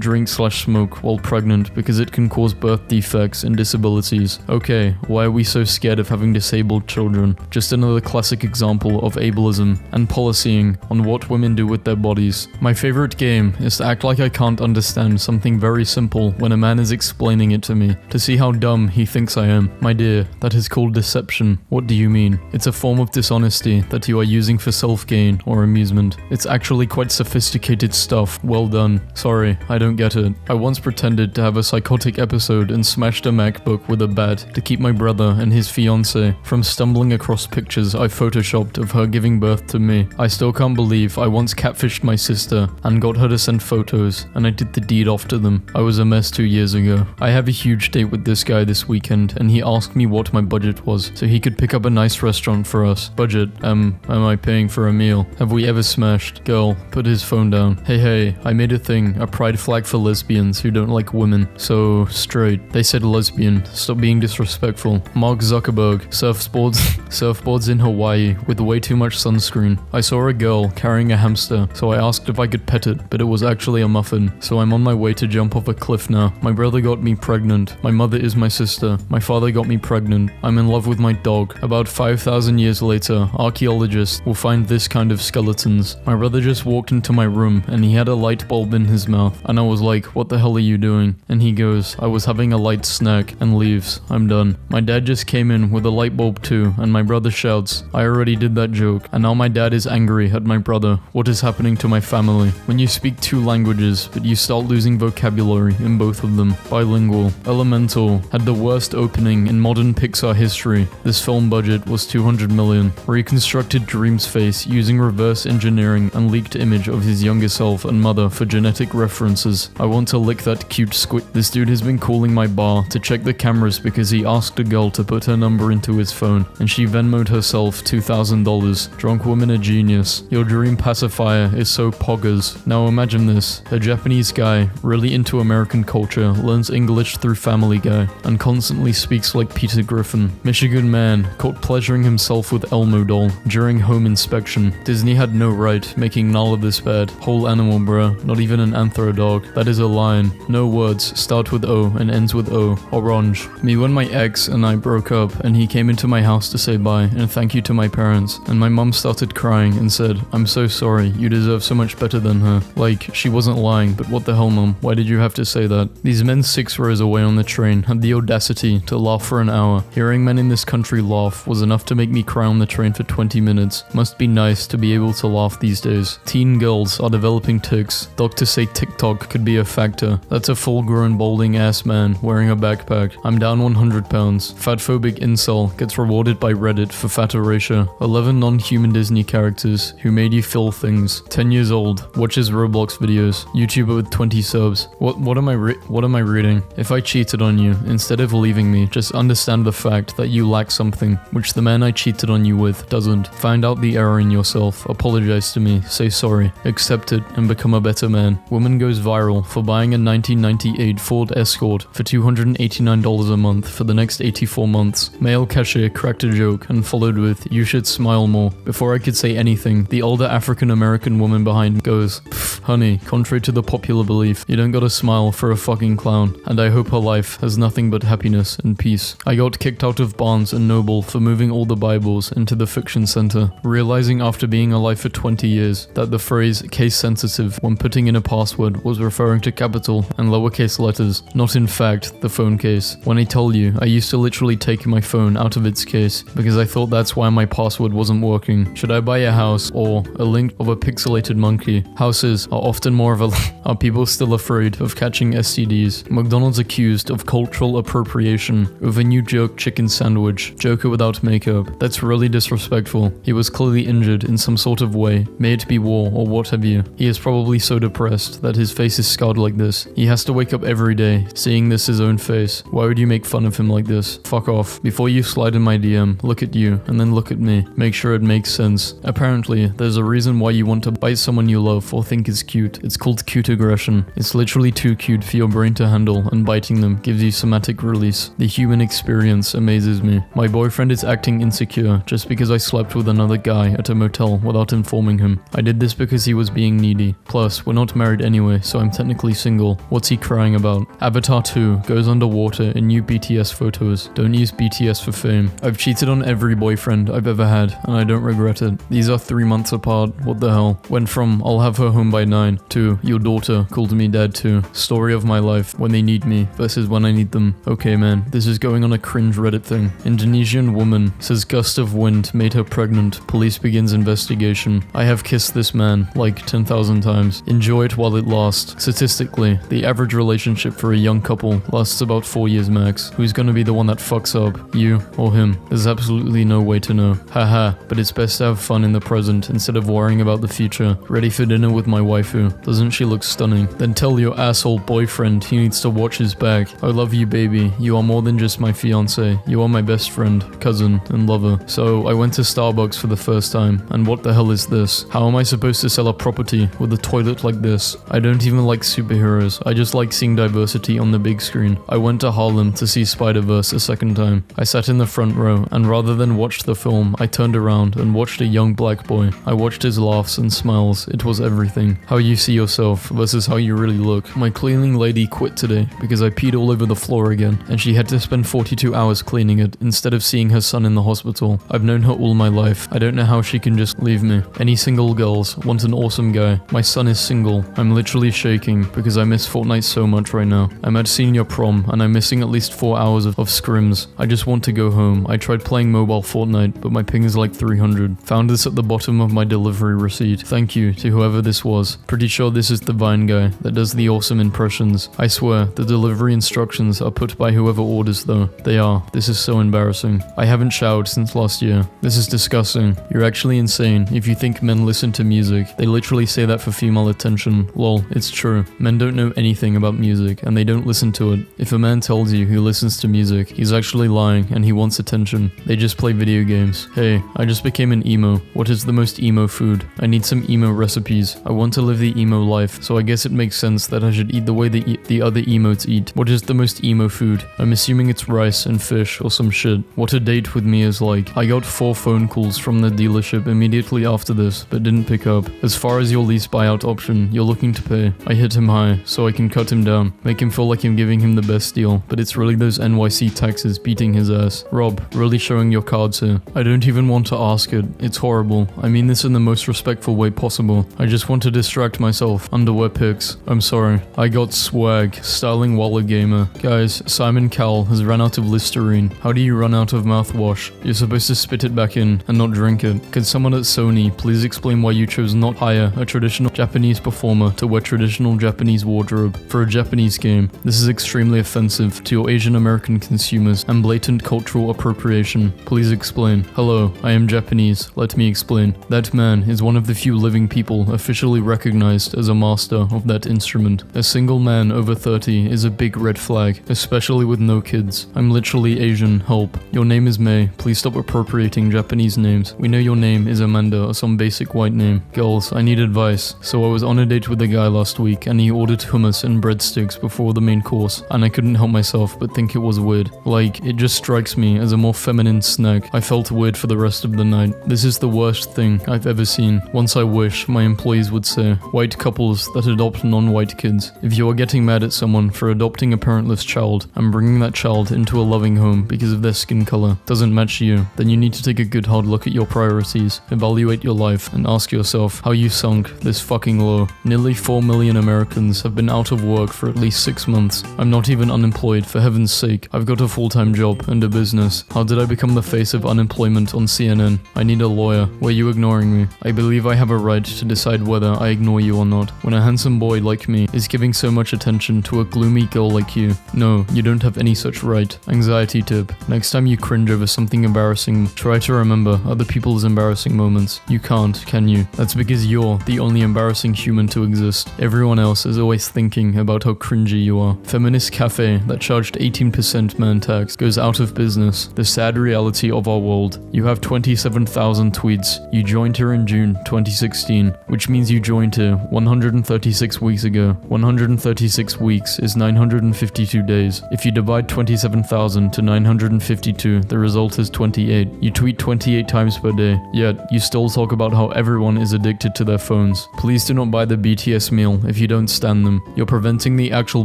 drink/smoke while pregnant because it can cause birth defects and disabilities. Okay, why are we so scared of having disabled children? Just another classic example of ableism and policying on what women do with their bodies. My favorite game is to act like I can't understand something very simple when a man is explaining it to me, to see how dumb he thinks I am. My dear, that is called deception. What do you mean? It's a form of dishonesty that you are using for self-gain or amusement. It's actually quite sophisticated stuff. Well done. Sorry, I don't get it. I once pretended to have a psychotic episode and smashed a MacBook with a bat to keep my brother and his fiancée from stumbling across pictures I photoshopped of her giving birth to me. I still can't believe I once catfished my sister and got her to send photos, and I did the deed off to them. I was a mess 2 years ago. I have a huge date with this guy this weekend, and he asked me what my budget was, so he could pick up a nice restaurant for us. Budget, am I paying for a meal? Have we ever smashed? Girl, put his phone down. Hey, I made a thing, a pride flag for lesbians who don't like women. So, straight. They said lesbian. Stop being disrespectful. Mark Zuckerberg, surfboards in Hawaii with way too much sunscreen. I saw a girl carrying a hamster, so I asked if I could pet it, but it was actually a muffin. So I'm on my way to jump off a cliff now. My brother got me pregnant. My mother is my sister. My father got me pregnant. I'm in love with my dog. About 5,000 years later, archaeologists will find this kind of skeletons. My brother just walked into my room and he had a light bulb in his mouth, and I was like, "What the hell are you doing?" And he goes, "I was having a light snack," and leaves. I'm done. My dad just came in with a light bulb too, and my brother shouts, "I already did that joke," and now my dad is angry at my brother. What is happening to my family? When you speak 2 languages, but you start losing vocabulary in both of them. Bilingual. Elemental had the worst opening in modern Pixar history. This film budget was $200 million. Reconstructed Dream's face using reverse engineering and leaked image of his younger self and mother for genetic references. I want to lick that cute squid. This dude has been calling my bar to check the cameras because he asked a girl to put her number into his phone, and she Venmo'd herself $2,000. Drunk woman a genius. Your dream pacifier is so poggers. Now imagine this. A Japanese guy, really into American culture, learns English through Family Guy, and constantly speaks like Peter Griffin. Michigan man, caught pleasuring himself with Elmo doll during home inspection. Disney had no right making none of this bad. Whole animal bruh, not even an anthro dog. That is a lion. No words, start with O and ends with O. Orange. Me when my ex and I broke up and he came into my house to say bye and thank you to my parents, and my mum started crying and said, "I'm so sorry, you deserve so much better than her." Like, she wasn't lying, but what the hell, mum? Why did you have to say that? These men 6 rows away on the train had the audacity to laugh for an hour. Hearing men in this country laugh was enough to make me cry on the train for 20 minutes. Must be nice to be able to laugh these days. Teen girls are developing tics. Doctors say TikTok could be a factor. That's a full-grown balding ass man wearing a backpack. I'm down 100 pounds. Fatphobic incel gets rewarded by Reddit for fat erasure. 11 non-human Disney characters who made you feel things. 10 years old. Watches Roblox videos. YouTuber with 20 subs. What am I reading? If I cheated on you, instead of leaving me, just understand the fact that you lack something, which the man I cheated on you with doesn't. Find out the error in yourself. Apologize to me. Say sorry. Accept it and become a better man. Woman goes viral for buying a 1998 Ford Escort for $289 a month for the next 84 months. Male cashier cracked a joke and followed with, "You should smile more." Before I could say anything, the older African American woman behind me goes, "Pff, honey, contrary to the popular belief, you don't gotta smile for a fucking clown." And I hope her life has nothing but happiness and peace. I got kicked out of Barnes and Noble for moving all the Bibles into the fiction center, realizing after being alive for 20 years that the phrase case sensitive when putting in a password was referring to capital and lowercase letters, not in fact the phone case. When I tell you, I used to literally take my phone out of its case because I thought that's why my password wasn't working. Should I buy a house or a link of a pixelated monkey? Houses are often more of a are people still afraid of catching STDs? McDonald's accused of cultural appropriation over new jerk chicken sandwich. Joker without makeup. That's really disrespectful. He was clearly injured in some sort of way. May it be war or what have you. He is probably so depressed that his face is scarred like this. He has to wake up every day seeing this his own face. Why would you make fun of him like this? Fuck off. Before you slide in my DM, look at you and then look at me. Make sure it makes sense. Apparently, there's a reason why you want to bite someone you love or think is cute. It's called cute aggression. It's literally too cute for your brain to handle, and biting them gives you somatic release. The human experience amazes me. My boyfriend is acting insecure just because I slept with another guy at a motel without informing him. I did this because he was being needy. Plus, we're not married anyway, so I'm technically single. What's he crying about? Avatar 2 goes underwater in new BTS photos. Don't use BTS for fame. I've cheated on every boyfriend I've ever had, and I don't regret it. These are 3 months apart. What the hell? Went from I'll have her home by 9 to your daughter called me dad too. Story of my life when they need me versus when I need them. Okay man, this is going on a cringe Reddit thing. Indonesian woman says gust of wind made her pregnant. Police begins investigation. I have kissed this man like 10,000 times. Enjoy it while it lasts. Statistically, the average relationship for a young couple lasts about 4 years max. Who's gonna be the one that fucks up? You or him? There's absolutely no way to know. Haha, but it's best to have fun in the present instead of worrying about the future. Ready for dinner with my waifu. Doesn't she look stunning? Then tell your asshole boyfriend he needs to watch his back. I love you, baby. You are more than just my fiance. You are my best friend, cousin, and lover. So I went to Starbucks for the first time, and what the hell is this? How am I supposed to sell a property with a toilet like this? I don't even like superheroes. I just like seeing diversity on the big screen. I went to Harlem to see Spider-Verse a second time. I sat in the front row, and rather than watch the film, I turned around and watched a young black boy. I watched his laughs and smiles. It was everything. How you see yourself versus how you really look. My cleaning lady quit today because I peed all over the floor again, and she had to spend 42 hours cleaning it instead of seeing her son in the hospital. I've known her all my life. I don't know how she can just leave me. Any single girls want an awesome guy. My son is single. I'm literally shaking because I miss Fortnite so much right now. I'm at senior prom and I'm missing at least 4 hours of scrims. I just want to go home. I tried playing mobile Fortnite, but my ping is like 300. Found this at the the bottom of my delivery receipt. Thank you to whoever this was. Pretty sure this is the Vine guy that does the awesome impressions. I swear, the delivery instructions are put by whoever orders though. They are. This is so embarrassing. I haven't showered since last year. This is disgusting. You're actually insane if you think men listen to music. They literally say that for female attention. Lol, it's true. Men don't know anything about music and they don't listen to it. If a man tells you he listens to music, he's actually lying and he wants attention. They just play video games. Hey, I just became an emo. What is the most emo food? I need some emo recipes. I want to live the emo life, so I guess it makes sense that I should eat the way the other emotes eat. What is the most emo food? I'm assuming it's rice and fish or some shit. What a date with me is like. I got 4 phone calls from the dealership immediately after this, but didn't pick up. As far as your lease buyout option, you're looking to pay. I hit him high, so I can cut him down. Make him feel like I'm giving him the best deal, but it's really those NYC taxes beating his ass. Rob, really showing your cards here. I don't even want to ask it. It's horrible. I mean this in the most respectful way possible. I just want to distract myself. Underwear pics. I'm sorry. I got swag. Styling Waller Gamer. Guys, Simon Cowell has run out of Listerine. How do you run out of mouthwash? You're supposed to spit it back in and not drink it. Could someone at Sony please explain why you chose not hire a traditional Japanese performer to wear traditional Japanese wardrobe for a Japanese game? This is extremely offensive to your Asian American consumers and blatant cultural appropriation. Please explain. Hello, I am Japanese. Let me explain. That man is one of the few living people officially recognized as a master of that instrument. A single man over 30 is a big red flag, especially with no kids. I'm literally Asian. Help. Your name is May. Please stop appropriating Japanese names. We know your name is Amanda or some basic white name. Girls, I need advice. So I was on a date with a guy last week and he ordered hummus and breadsticks before the main course, and I couldn't help myself but think it was weird. Like, it just strikes me as a more feminine snack. I felt weird for the rest of the night. This is the worst thing I've ever seen. Once I wish my employees would say, white couples that adopt non-white kids. If you are getting mad at someone for adopting a parentless child and bringing that child into a loving home because of their skin color doesn't match you, then you need to take a good hard look at your priorities, evaluate your life, and ask yourself how you sunk this fucking low. Nearly 4 million Americans have been out of work for at least 6 months. I'm not even unemployed, for heaven's sake. I've got a full-time job and a business. How did I become the face of unemployment on CNN? I need a lawyer. Were you ignoring me? I believe I have a right to decide whether I ignore you or not. When a handsome boy like me is giving so much attention to a gloomy girl like you, no, you don't have any such right. Anxiety tip. Next time you cringe over something embarrassing, try to remember other people's embarrassing moments. You can't, can you? That's because you're the only embarrassing human to exist. Everyone else is always thinking about how cringy you are. Feminist cafe that charged 18% man tax goes out of business. The sad reality of our world. You have 27,000 tweets. You joined her in June 2016, which means you joined her 136 weeks ago. 136 weeks is 952 days. If you divide 27,000 to 952, the result is 28. You tweet 28 times per day, yet you still talk about how everyone is addicted to their phones. Please do not buy the BTS meal if you don't stand them. You're preventing the actual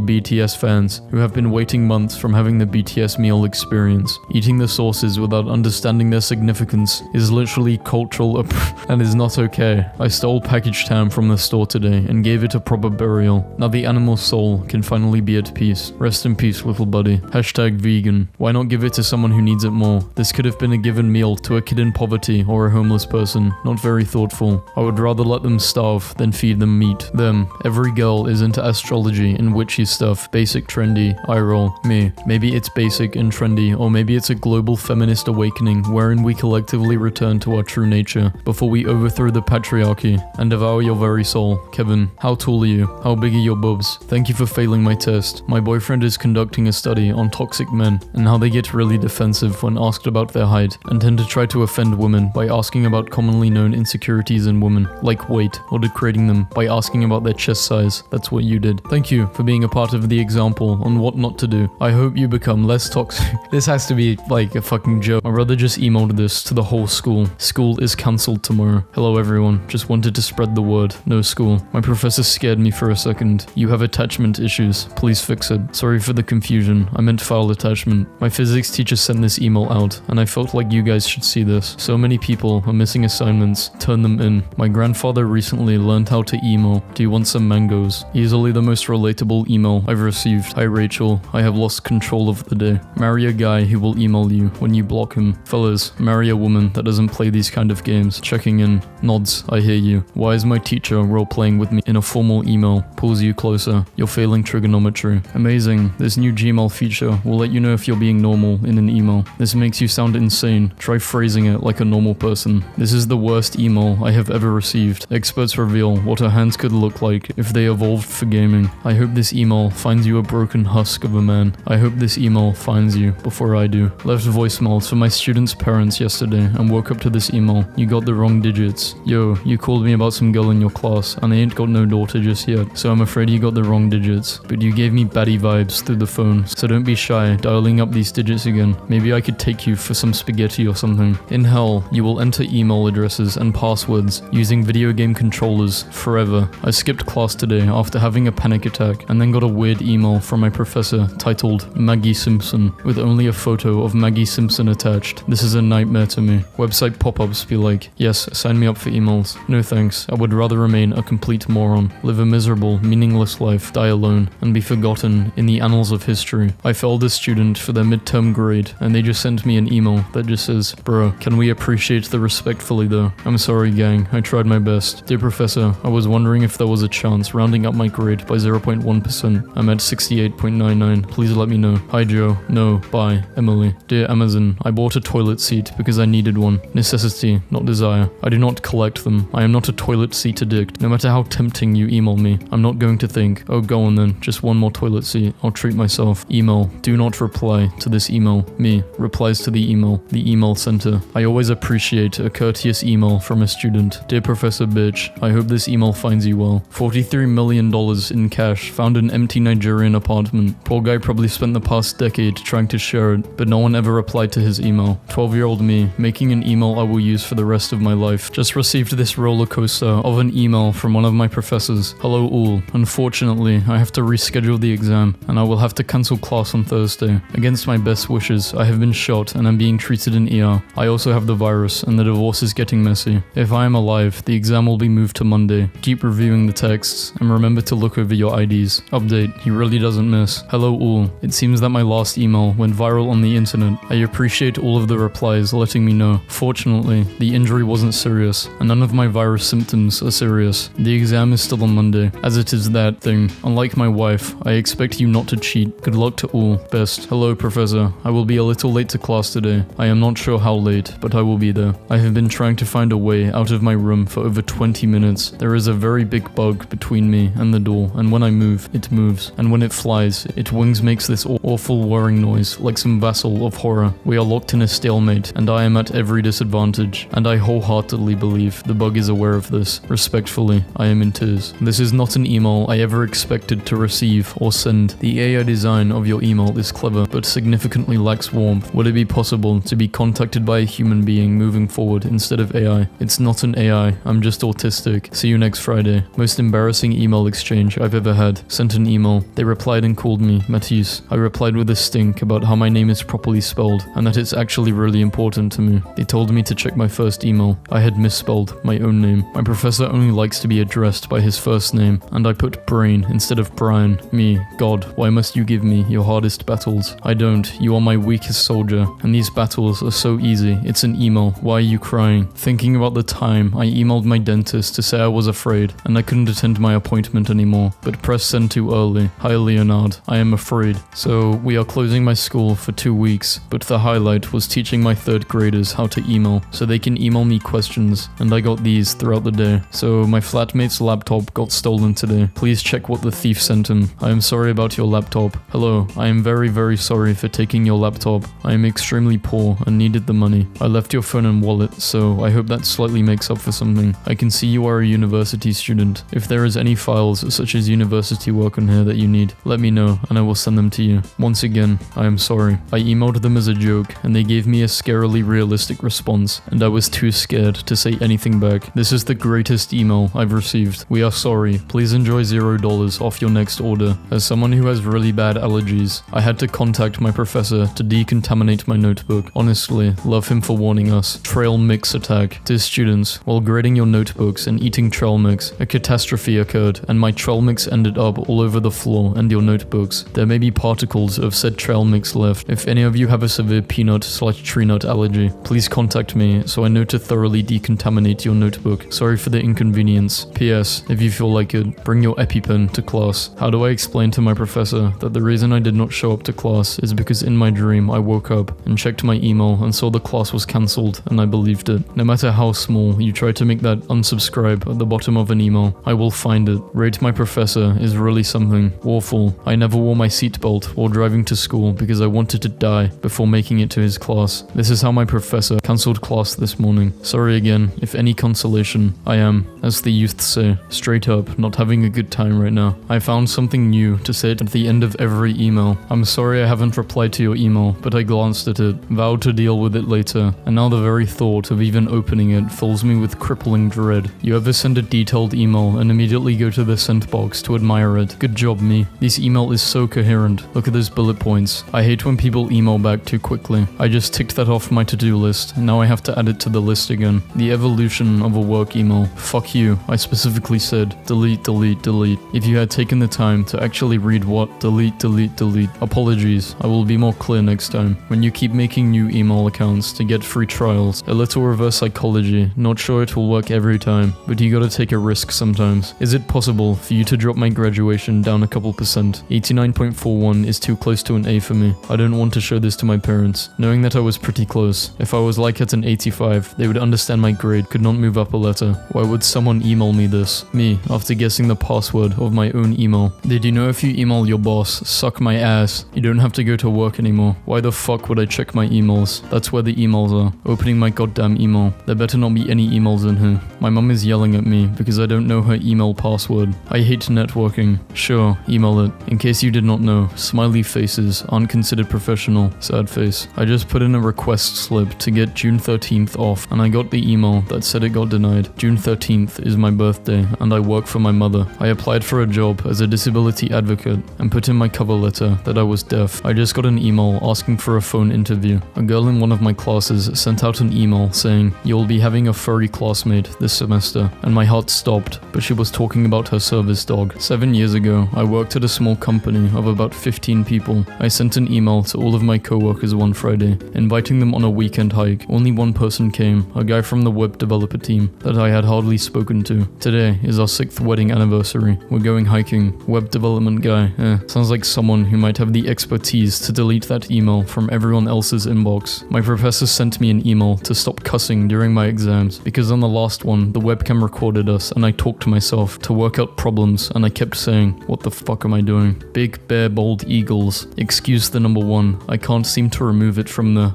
BTS fans who have been waiting months from having the BTS meal experience. Eating the sauces without understanding their significance is literally cultural and is not okay. I stole packaged ham from the store today and gave it a proper burial. Now the animal soul can finally be at peace. Rest in peace, little buddy. #vegan. Why not give it to someone who needs it more? This could have been a given meal to a kid in poverty or a homeless person. Not very thoughtful. I would rather let them starve than feed them meat. Them. Every girl is into astrology and witchy stuff. Basic, trendy. I roll. Me. Maybe it's basic and trendy, or maybe it's a global feminist awakening wherein we collectively return to our true nature before we overthrow the patriarchy and devour your very soul. Kevin, how tall are you? How big are your boobs? Thank you for failing my test. My boyfriend is conducting a study on toxic men and how they get really defensive when asked about their height and tend to try to offend women by asking about commonly known insecurities in women, like weight, or degrading them by asking about their chest size. That's what you did. Thank you for being a part of the example on what not to do. I hope you become less toxic. This has to be like a fucking joke. My brother just emailed this to the whole school. School is cancelled tomorrow. Hello everyone. Just wanted to spread the word. No school. My professor scared me for a second. You have attachment issues. Please fix it. Sorry for the confusion. I meant file attachment. My physics teacher sent this email out and I felt like you guys should see this. So many people are missing assignments. Turn them in. My grandfather recently learned how to email. Do you want some mangoes? Easily the most relatable email I've received. Hi Rachel. I have lost control of the day. Marry a guy who will email you when you block him. Fellas, marry a woman that doesn't play these kind of of games. Checking in. Nods, I hear you. Why is my teacher role-playing with me in a formal email? Pulls you closer. You're failing trigonometry. Amazing. This new Gmail feature will let you know if you're being normal in an email. This makes you sound insane. Try phrasing it like a normal person. This is the worst email I have ever received. Experts reveal what our hands could look like if they evolved for gaming. I hope this email finds you a broken husk of a man. I hope this email finds you before I do. Left voicemails for my students' parents yesterday and woke up to this email. You got the wrong digits. Yo, you called me about some girl in your class and I ain't got no daughter just yet, so I'm afraid you got the wrong digits. But you gave me baddie vibes through the phone, so don't be shy dialing up these digits again. Maybe I could take you for some spaghetti or something. In hell, you will enter email addresses and passwords using video game controllers forever. I skipped class today after having a panic attack and then got a weird email from my professor titled Maggie Simpson with only a photo of Maggie Simpson attached. This is a nightmare to me. Website pop-ups be like, yes, sign me up for emails. No thanks, I would rather remain a complete moron, live a miserable, meaningless life, die alone, and be forgotten in the annals of history. I failed a student for their midterm grade and they just sent me an email that just says, bro, can we appreciate the respectfully though? I'm sorry gang, I tried my best. Dear professor, I was wondering if there was a chance rounding up my grade by 0.1%. I'm at 68.99. Please let me know. Hi Joe. No. Bye. Emily. Dear Amazon, I bought a toilet seat because I needed one. Necessity, not desire. I do not collect them. I am not a toilet seat addict. No matter how tempting you email me, I'm not going to think, oh go on then, just one more toilet seat. I'll treat myself. Email. Do not reply to this email. Me. Replies to the email center. I always appreciate a courteous email from a student. Dear Professor Bitch, I hope this email finds you well. $43 million in cash found in empty Nigerian apartment. Poor guy probably spent the past decade trying to share it, but no one ever replied to his email. 12-year-old me, making an email I will use for the rest of my life. Just received this roller coaster of an email from one of my professors. Hello all. Unfortunately, I have to reschedule the exam, and I will have to cancel class on Thursday. Against my best wishes, I have been shot and am being treated in ER. I also have the virus, and the divorce is getting messy. If I am alive, the exam will be moved to Monday. Keep reviewing the texts, and remember to look over your IDs. Update, he really doesn't miss. Hello all. It seems that my last email went viral on the internet. I appreciate all of the replies letting me know. Fortunately, the injury wasn't serious, and none of my virus symptoms are serious. The exam is still on Monday, as it is that thing. Unlike my wife, I expect you not to cheat. Good luck to all. Best. Hello, Professor. I will be a little late to class today. I am not sure how late, but I will be there. I have been trying to find a way out of my room for over 20 minutes. There is a very big bug between me and the door, and when I move, it moves. And when it flies, its wings makes this awful whirring noise, like some vassal of horror. We are locked in a stalemate, and I am at every disadvantage. And I wholeheartedly believe the bug is aware of this. Respectfully, I am in tears. This is not an email I ever expected to receive or send. The AI design of your email is clever, but significantly lacks warmth. Would it be possible to be contacted by a human being moving forward instead of AI? It's not an AI, I'm just autistic. See you next Friday. Most embarrassing email exchange I've ever had. Sent an email. They replied and called me Matisse. I replied with a stink about how my name is properly spelled and that it's actually really important to me. They told me to check my first email. I had misspelled my own name. My professor only likes to be addressed by his first name, and I put Brain instead of Brian. Me, God, why must you give me your hardest battles? I don't. You are my weakest soldier, and these battles are so easy. It's an email. Why are you crying? Thinking about the time I emailed my dentist to say I was afraid, and I couldn't attend my appointment anymore, but pressed send too early. Hi Leonard, I am afraid. So we are closing my school for 2 weeks, but the highlight was teaching my third graders how to email, so they can email me questions, and I got these throughout the day. So my flatmate's laptop got stolen today. Please check what the thief sent him. I am sorry about your laptop. Hello, I am very sorry for taking your laptop. I am extremely poor and needed the money. I left your phone and wallet, so I hope that slightly makes up for something. I can see you are a university student. If there is any files such as university work on here that you need, let me know and I will send them to you. Once again, I am sorry. I emailed them as a joke and they gave me a scarily realistic response, and I was too scared to say anything back. This is the greatest email I've received. We are sorry. Please enjoy $0 off your next order. As someone who has really bad allergies, I had to contact my professor to decontaminate my notebook. Honestly, love him for warning us. Trail mix attack. Dear students, while grading your notebooks and eating trail mix, a catastrophe occurred and my trail mix ended up all over the floor and your notebooks. There may be particles of said trail mix left. If any of you have a severe peanut/tree nut allergy, please contact me so I know to thoroughly decontaminate your notebook. Sorry for the inconvenience. P.S. If you feel like it, bring your EpiPen to class. How do I explain to my professor that the reason I did not show up to class is because in my dream I woke up and checked my email and saw the class was cancelled and I believed it. No matter how small you try to make that unsubscribe at the bottom of an email, I will find it. Rate my professor is really something awful. I never wore my seatbelt while driving to school because I wanted to die before making it to his class. This is how my professor cancelled class this morning. Sorry again, if any consolation. I am, as the youth say, straight up not having a good time right now. I found something new to say at the end of every email. I'm sorry I haven't replied to your email, but I glanced at it, vowed to deal with it later, and now the very thought of even opening it fills me with crippling dread. You ever send a detailed email and immediately go to the sent box to admire it? Good job, me. This email is so coherent. Look at those bullet points. I hate when people email back too quickly. I just ticked that off my to-do list, and now I have to add it to the list again. The evolution of a work email. Fuck you. I specifically said delete, delete, delete. If you had taken the time to actually read what delete, delete, delete. Apologies. I will be more clear next time. When you keep making new email accounts to get free trials, a little reverse psychology. Not sure it will work every time, but you gotta take a risk sometimes. Is it possible for you to drop my graduation down a couple percent? 89.41 is too close to an A for me. I don't want to show this to my parents, knowing that I was pretty close. If I was like at an 85, they would understand my grade could not move up a letter. Why would someone email me this? Me, after guessing the password of my own email. Did you know if you email your boss, suck my ass, you don't have to go to work anymore? Why the fuck would I check my emails? That's where the emails are. Opening my goddamn email. There better not be any emails in here. My mum is yelling at me because I don't know her email password. I hate networking. Sure, email it. In case you did not know, smiley faces aren't considered professional. Sad face. I just put in a request slip to get June 13th off, and I got the email that said it got denied. June 13th is my birthday, and I work for my mother. I applied for a job as a disability advocate and put in my cover letter that I was deaf. I just got an email asking for a phone interview. A girl in one of my classes sent out an email saying, "You'll be having a furry classmate this semester," and my heart stopped, but she was talking about her service dog. 7 years ago, I worked at a small company of about 15 people. I sent an email to all of my co-workers one Friday, inviting them on a weekend hike. Only one person came, a guy from the web developer team that I had hardly spoken to. Today is our 6th wedding anniversary. We're going hiking. Web development guy. Sounds like someone who might have the expertise to delete that email from everyone else's inbox. My professor sent me an email to stop cussing during my exams because on the last one, the webcam recorded us and I talked to myself to work out problems and I kept saying, "What the fuck am I doing?" Big, bare, bold eagles. Excuse the number 1. I can't seem to remove it from the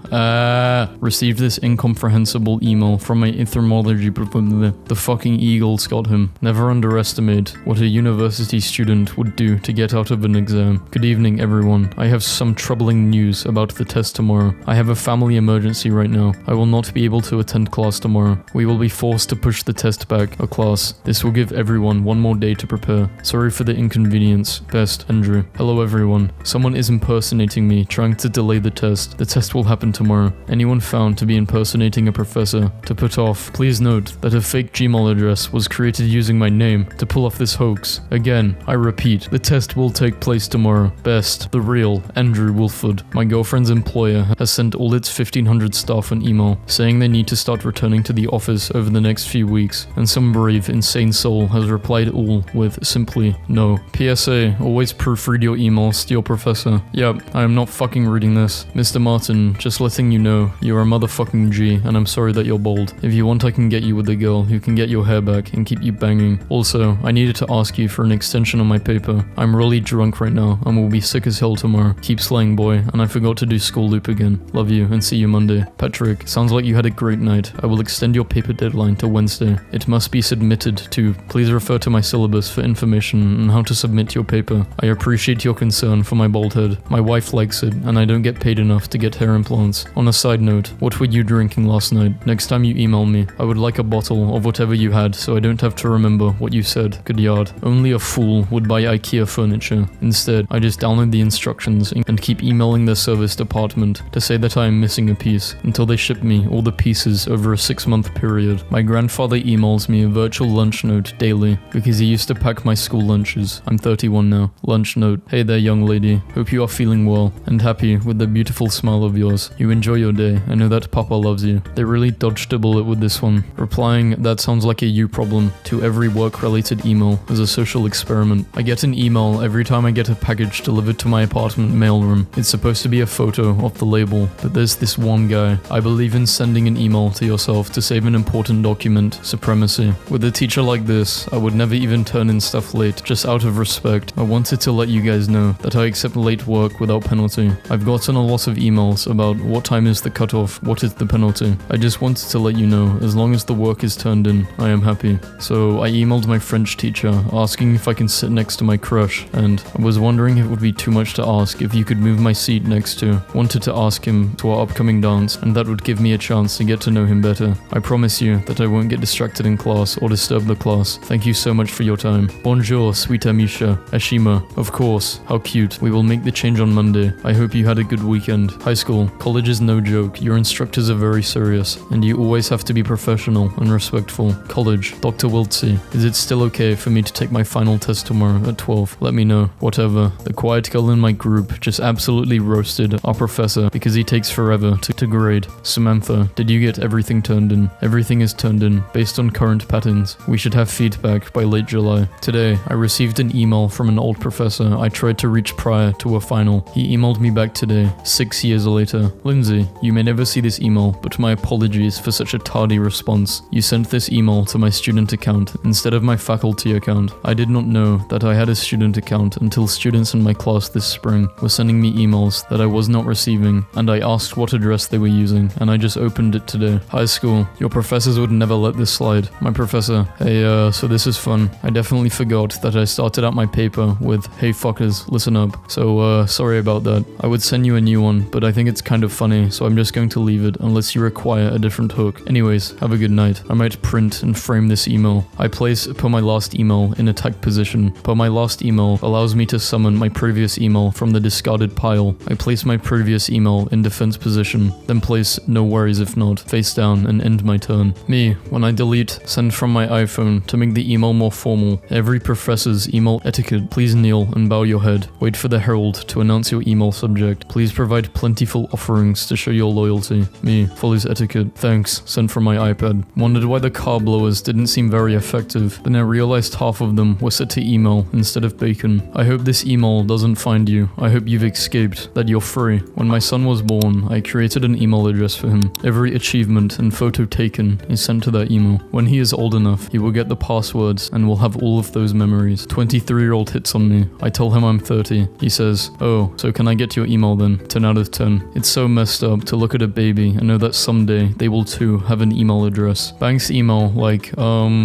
received this incomprehensible email from my etymology. The fucking eagles got him. Never underestimate what a university student would do to get out of an exam. Good evening, everyone. I have some troubling news about the test tomorrow. I have a family emergency right now. I will not be able to attend class tomorrow. We will be forced to push the test back a class. This will give everyone one more day to prepare. Sorry for the inconvenience. Best, Andrew. Hello, everyone. Someone is impersonating me, trying to delay the test. The test will happen tomorrow. Anyone found to be impersonating a professor to put off, please note that a fake Gmail address was created using my name to pull off this hoax. Again, I repeat, the test will take place tomorrow. Best, the real Andrew Wolford. My girlfriend's employer has sent all its 1,500 staff an email saying they need to start returning to the office over the next few weeks, and some brave, insane soul has replied all with simply no. PSA, always proofread your emails to your professor. Yep, I am not fucking reading this. Mr. Martin, just letting you know, you're a motherfucking G, and I'm sorry that you're bald. If you want, I can get you with a girl who can get your hair back and keep you banging. Also, I needed to ask you for an extension on my paper. I'm really drunk right now, and will be sick as hell tomorrow. Keep slaying, boy, and I forgot to do school loop again. Love you, and see you Monday. Patrick, sounds like you had a great night. I will extend your paper deadline to Wednesday. It must be submitted to. Please refer to my syllabus for information on how to submit your paper. I appreciate your concern for my bald head. My wife likes it, and I don't get paid enough to get hair implants. On a side note, what were you drinking last night? Next time you email me, I would like a bottle of whatever you had so I don't have to remember what you said. Good yard. Only a fool would buy IKEA furniture. Instead, I just download the instructions and keep emailing their service department to say that I am missing a piece until they ship me all the pieces over a 6-month period. My grandfather emails me a virtual lunch note daily because he used to pack my school lunches. I'm 31 now. Lunch note. Hey there, young lady. Hope you are feeling well and happy with the beautiful smile of yours. You enjoy your day. I know that Papa loves you. They really dodged a bullet with this one, replying, "That sounds like a you problem," to every work-related email as a social experiment. I get an email every time I get a package delivered to my apartment mailroom. It's supposed to be a photo of the label, but there's this one guy. I believe in sending an email to yourself to save an important document. Supremacy. With a teacher like this, I would never even turn in stuff late, just out of respect. I wanted to let you guys know that I accept late work without penalty. I've gotten a lot of emails about what time is the cutoff, what is the penalty. I just wanted to let you know, as long as the work is turned in, I am happy. So I emailed my French teacher, asking if I can sit next to my crush, and I was wondering if it would be too much to ask if you could move my seat next to. Wanted to ask him to our upcoming dance, and that would give me a chance to get to know him better. I promise you that I won't get distracted in class or disturb the class. Thank you so much for your time. Bonjour, sweet Amisha. Ashima. Of course. How cute. We will make the change on Monday. I hope you had a good weekend. High school. College is no joke. Your instructors are very serious, and you always have to be professional and respectful. College. Dr. Wiltsey. Is it still okay for me to take my final test tomorrow at 12? Let me know. Whatever. The quiet girl in my group just absolutely roasted our professor because he takes forever to grade. Samantha, did you get everything turned in? Everything is turned in, based on current patterns. We should have feedback by late July. Today, I received an email from an old professor I tried to reach prior to a final. He emailed me back today, 6 years later. Lindsay, you may never see this email, but my apologies for such a tardy response. You sent this email to my student account instead of my faculty account. I did not know that I had a student account until students in my class this spring were sending me emails that I was not receiving, and I asked what address they were using, and I just opened it today. High school. Your professors would never let this slide. My professor, hey, so this is fun. I definitely forgot that I started out my paper with, "Hey fuckers, listen up." So, sorry about that. I would send you a new one, but I think it's kind of funny, so I'm just going to leave it unless you require a different hook. Anyways, have a good night. I might print and frame this email. I place per my last email in attack position. Per my last email allows me to summon my previous email from the discarded pile. I place my previous email in defense position, then place no worries if not, face down and end my turn. Me, when I delete send from my iPhone to make the email more formal. Every professor's email etiquette. Please kneel and bow your head. Wait for the herald to announce your email subject. Please provide plentiful offerings to show your loyalty. Me, follows etiquette. Thanks, sent from my iPad. Wondered why the car blowers didn't seem very effective. Then I realized half of them were set to email instead of bacon. I hope this email doesn't find you. I hope you've escaped, that you're free. When my son was born, I created an email address for him. Every achievement and photo taken is sent to that email. When he is old enough, he will get the passwords and will have all of those memories. 23-year-old hits on me. I tell him I'm 30. He says, "Oh, so can I get your email then?" 10 out of 10. It's so messed up to look at a baby and know that someday they will too have an email address. Banks email like,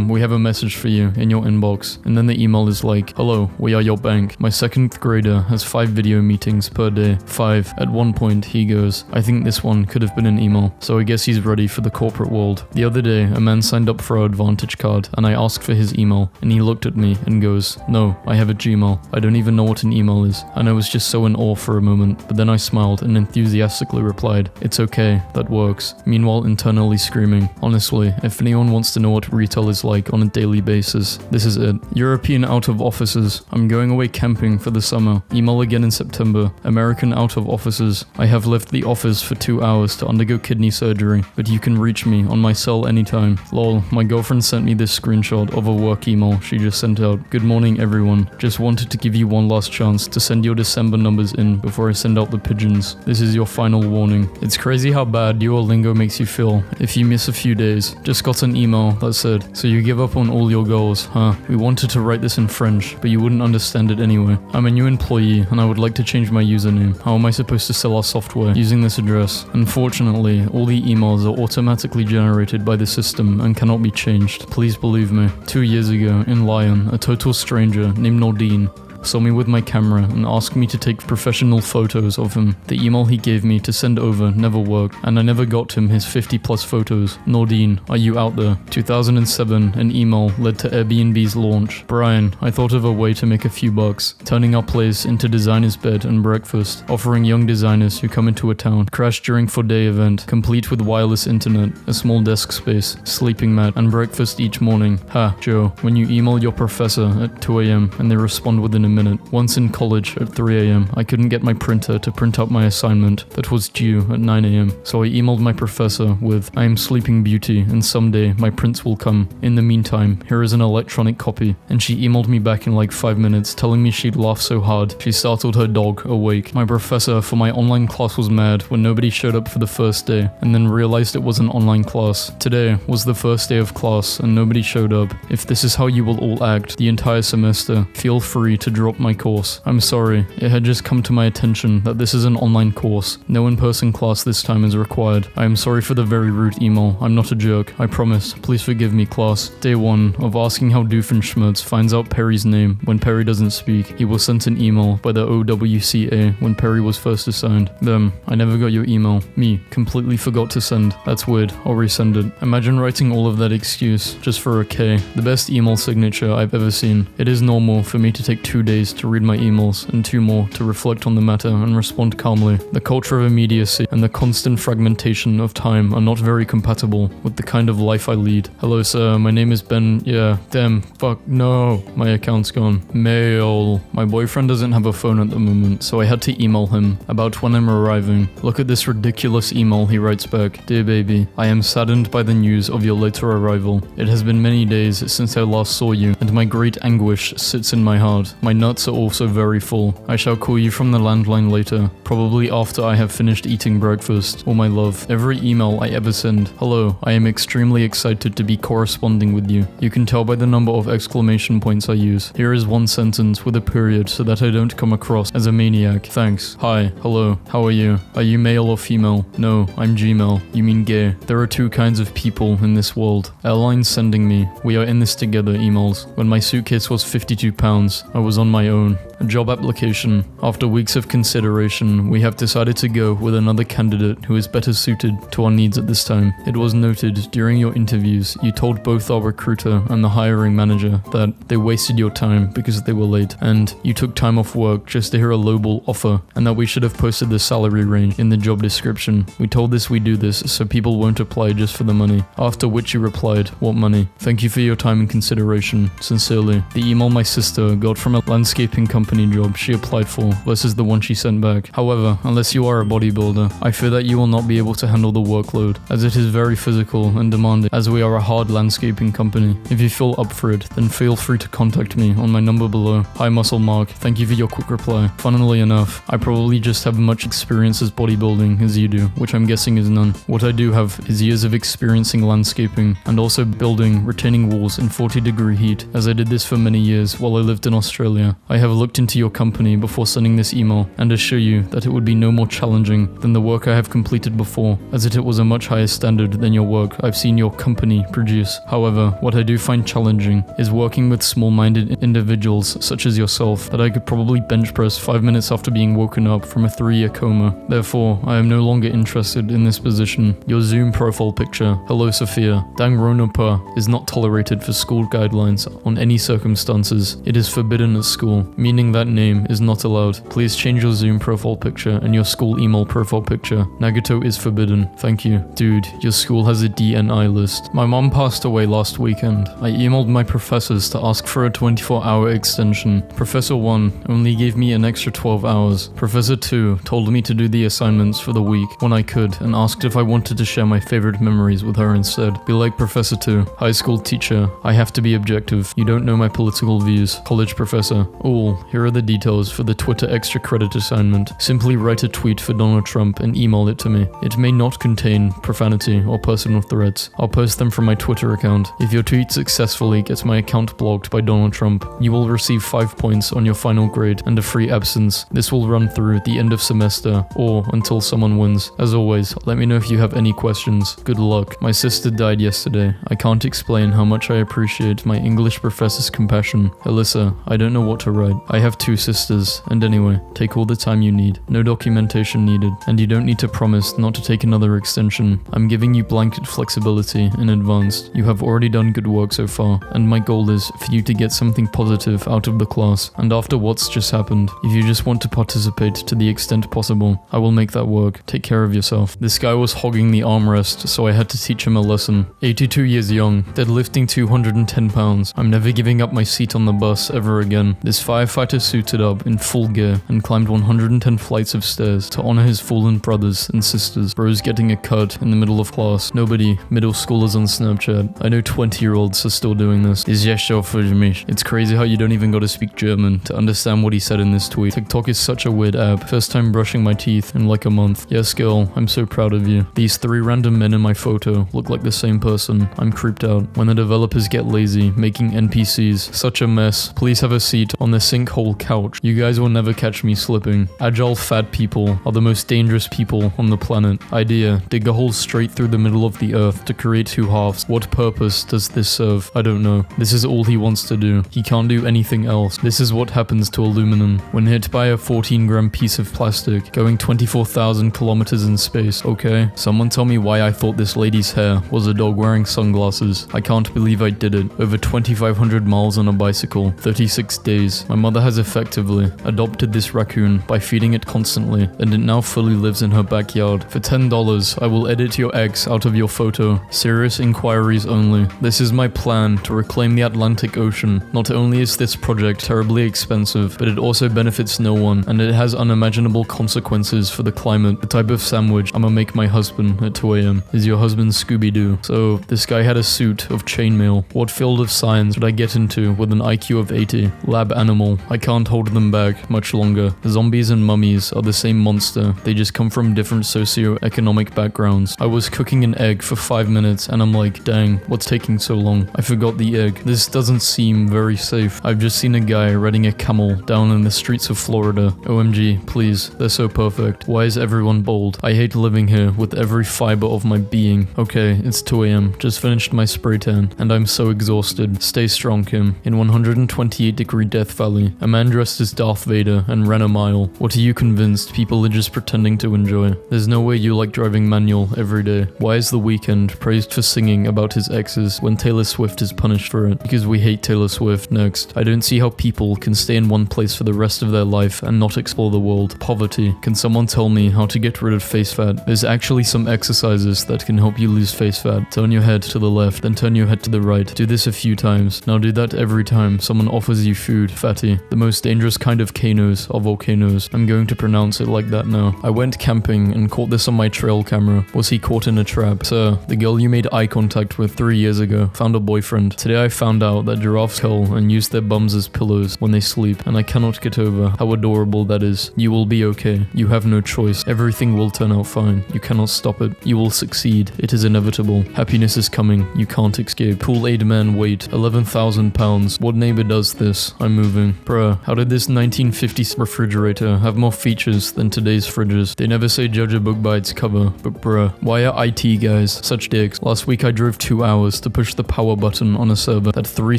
we have a message for you in your inbox. And then the email is like, "Hello, we are your bank." My second grader has 5 video meetings per day. 5. At one point, he goes, "I think this one could have been an email." So I guess he's ready for the corporate world. The other day, a man signed up for our Advantage card and I asked for his email and he looked at me and goes, "No, I have a Gmail. I don't even know what an email is." And I was just so in awe for a moment, but then I smiled and enthusiastically replied, "It's okay, that works." Meanwhile, internally screaming, honestly, if anyone wants to know what retail is like on a daily basis, this is it. European out of offices. I'm going away camping for the summer. Email again in September. American out of offices. I have left the office for 2 hours to undergo kidney surgery, but you can reach me on my cell anytime. Lol, my girlfriend sent me this screenshot of a work email she just sent out. "Good morning everyone. Just wanted to give you one last chance to send your December numbers in before I send out the pigeons. This is your final warning." It's crazy how bad Duolingo makes you feel if you miss a few days. Just got an email that said, "So you give up on all your goals, huh? We wanted to write this in French, but you wouldn't understand it anyway. I'm a new employee and I would like to change my username. How am I supposed to sell our software using this address?" Unfortunately, all the emails are automatically generated by the system and cannot be changed. Please believe me. 2 years ago, in Lyon, a total stranger named Nordine saw me with my camera and asked me to take professional photos of him. The email he gave me to send over never worked, and I never got him his 50 plus photos. Nordine, are you out there? 2007, an email led to Airbnb's launch. Brian, I thought of a way to make a few bucks, turning our place into designer's bed and breakfast, offering young designers who come into a town. Crash during 4-day event, complete with wireless internet, a small desk space, sleeping mat, and breakfast each morning. Ha, Joe, when you email your professor at 2 a.m. and they respond within a minute. Once in college at 3 a.m., I couldn't get my printer to print out my assignment that was due at 9 a.m. So I emailed my professor with, "I am Sleeping Beauty and someday my prints will come. In the meantime, here is an electronic copy." And she emailed me back in like 5 minutes telling me she'd laughed so hard she startled her dog awake. My professor for my online class was mad when nobody showed up for the first day and then realized it was an online class. Today was the first day of class and nobody showed up. If this is how you will all act the entire semester, feel free to drop my course. I'm sorry, it had just come to my attention that this is an online course. No in-person class this time is required. I am sorry for the very rude email. I'm not a jerk. I promise. Please forgive me, class. Day 1 of asking how Doofenshmirtz finds out Perry's name when Perry doesn't speak. He was sent an email by the OWCA when Perry was first assigned. Them. I never got your email. Me. Completely forgot to send. That's weird. I'll resend it. Imagine writing all of that excuse just for a K. The best email signature I've ever seen. It is normal for me to take 2 days to read my emails and 2 more to reflect on the matter and respond calmly. The culture of immediacy and the constant fragmentation of time are not very compatible with the kind of life I lead. Hello sir, my name is Ben. Yeah, damn, fuck, no. My account's gone. Mail. My boyfriend doesn't have a phone at the moment, so I had to email him about when I'm arriving. Look at this ridiculous email he writes back. Dear baby, I am saddened by the news of your later arrival. It has been many days since I last saw you, and my great anguish sits in my heart. My nuts are also very full. I shall call you from the landline later, probably after I have finished eating breakfast. All my love. Every email I ever send. Hello, I am extremely excited to be corresponding with you. You can tell by the number of exclamation points I use. Here is one sentence with a period so that I don't come across as a maniac. Thanks. Hi. Hello. How are you? Are you male or female? No, I'm Gmail. You mean gay. There are 2 kinds of people in this world. Airlines sending me, "We are in this together" emails. When my suitcase was £52, I was on my own. A job application. After weeks of consideration, we have decided to go with another candidate who is better suited to our needs at this time. It was noted during your interviews, you told both our recruiter and the hiring manager that they wasted your time because they were late, and you took time off work just to hear a lowball offer, and that we should have posted the salary range in the job description. We told this we do this so people won't apply just for the money. After which you replied, "What money? Thank you for your time and consideration. Sincerely." The email my sister got from a landscaping company job she applied for versus the one she sent back. However, unless you are a bodybuilder, I fear that you will not be able to handle the workload, as it is very physical and demanding, as we are a hard landscaping company. If you feel up for it, then feel free to contact me on my number below. Hi Muscle Mark, thank you for your quick reply. Funnily enough, I probably just have much experience as bodybuilding as you do, which I'm guessing is none. What I do have is years of experiencing landscaping and also building retaining walls in 40-degree heat, as I did this for many years while I lived in Australia. I have looked into your company before sending this email and assure you that it would be no more challenging than the work I have completed before, as it was a much higher standard than your work I've seen your company produce. However, what I do find challenging is working with small-minded individuals such as yourself that I could probably bench press 5 minutes after being woken up from a 3-year coma. Therefore, I am no longer interested in this position. Your Zoom profile picture, "Hello Sophia, Dangronopa," is not tolerated for school guidelines on any circumstances. It is forbidden at school, meaning that name is not allowed. Please change your Zoom profile picture and your school email profile picture. Nagato is forbidden. Thank you. Dude, your school has a DNI list. My mom passed away last weekend. I emailed my professors to ask for a 24-hour extension. Professor 1 only gave me an extra 12 hours. Professor 2 told me to do the assignments for the week when I could and asked if I wanted to share my favorite memories with her instead. Be like Professor 2. High school teacher. I have to be objective. You don't know my political views. College professor. Ooh, here are the details for the Twitter extra credit assignment. Simply write a tweet for Donald Trump and email it to me. It may not contain profanity or personal threats. I'll post them from my Twitter account. If your tweet successfully gets my account blocked by Donald Trump, you will receive 5 points on your final grade and a free absence. This will run through the end of semester or until someone wins. As always, let me know if you have any questions. Good luck. My sister died yesterday. I can't explain how much I appreciate my English professor's compassion. Alyssa, I don't know what to write. I have 2 sisters, and anyway, take all the time you need. No documentation needed, and you don't need to promise not to take another extension. I'm giving you blanket flexibility in advance. You have already done good work so far, and my goal is for you to get something positive out of the class. And after what's just happened, if you just want to participate to the extent possible, I will make that work. Take care of yourself. This guy was hogging the armrest, so I had to teach him a lesson. 82 years young, deadlifting 210 pounds. I'm never giving up my seat on the bus ever again. This firefighter suited up in full gear and climbed 110 flights of stairs to honor his fallen brothers and sisters. Bro's getting a cut in the middle of class. Nobody, middle schoolers on Snapchat. I know 20-year-olds are still doing this. It's crazy how you don't even gotta speak German to understand what he said in this tweet. TikTok is such a weird app. First time brushing my teeth in like a month. Yes, girl, I'm so proud of you. These 3 random men in my photo look like the same person. I'm creeped out. When the developers get lazy, making NPCs such a mess. Please have a seat on the sinkhole couch. You guys will never catch me slipping. Agile fat people are the most dangerous people on the planet. Idea, dig a hole straight through the middle of the earth to create 2 halves. What purpose does this serve? I don't know. This is all he wants to do. He can't do anything else. This is what happens to aluminum when hit by a 14-gram piece of plastic going 24,000 kilometers in space. Okay, someone tell me why I thought this lady's hair was a dog wearing sunglasses. I can't believe I did it. Over 2,500 miles on a bicycle, 36 days. My mother has effectively adopted this raccoon by feeding it constantly, and it now fully lives in her backyard. For $10, I will edit your ex out of your photo. Serious inquiries only. This is my plan to reclaim the Atlantic Ocean. Not only is this project terribly expensive, but it also benefits no one, and it has unimaginable consequences for the climate. The type of sandwich I'ma make my husband at 2 a.m. is your husband's Scooby-Doo. So, this guy had a suit of chainmail. What field of science would I get into with an IQ of 80? Lab animal. I can't hold them back much longer. Zombies and mummies are the same monster. They just come from different socio-economic backgrounds. I was cooking an egg for 5 minutes and I'm like, dang, what's taking so long? I forgot the egg. This doesn't seem very safe. I've just seen a guy riding a camel down in the streets of Florida. OMG, please, they're so perfect. Why is everyone bold? I hate living here with every fiber of my being. Okay, it's 2 a.m. Just finished my spray tan and I'm so exhausted. Stay strong, Kim. In 128-degree Death Valley, a man dressed as Darth Vader and ran a mile. What are you convinced people are just pretending to enjoy? There's no way you like driving manual every day. Why is The Weeknd praised for singing about his exes when Taylor Swift is punished for it? Because we hate Taylor Swift. Next. I don't see how people can stay in one place for the rest of their life and not explore the world. Poverty. Can someone tell me how to get rid of face fat? There's actually some exercises that can help you lose face fat. Turn your head to the left, then turn your head to the right. Do this a few times. Now do that every time someone offers you food. Fatty. The most dangerous kind of canos are volcanoes. I'm going to pronounce it like that now. I went camping and caught this on my trail camera. Was he caught in a trap? Sir, the girl you made eye contact with 3 years ago found a boyfriend. Today I found out that giraffes cull and use their bums as pillows when they sleep, and I cannot get over how adorable that is. You will be okay. You have no choice. Everything will turn out fine. You cannot stop it. You will succeed. It is inevitable. Happiness is coming. You can't escape. Pool aid man weight 11,000 pounds. What neighbor does this? I'm moving. Bruh, how did this 1950s refrigerator have more features than today's fridges? They never say judge a book by its cover, but bruh, why are IT guys such dicks? Last week I drove 2 hours to push the power button on a server that 3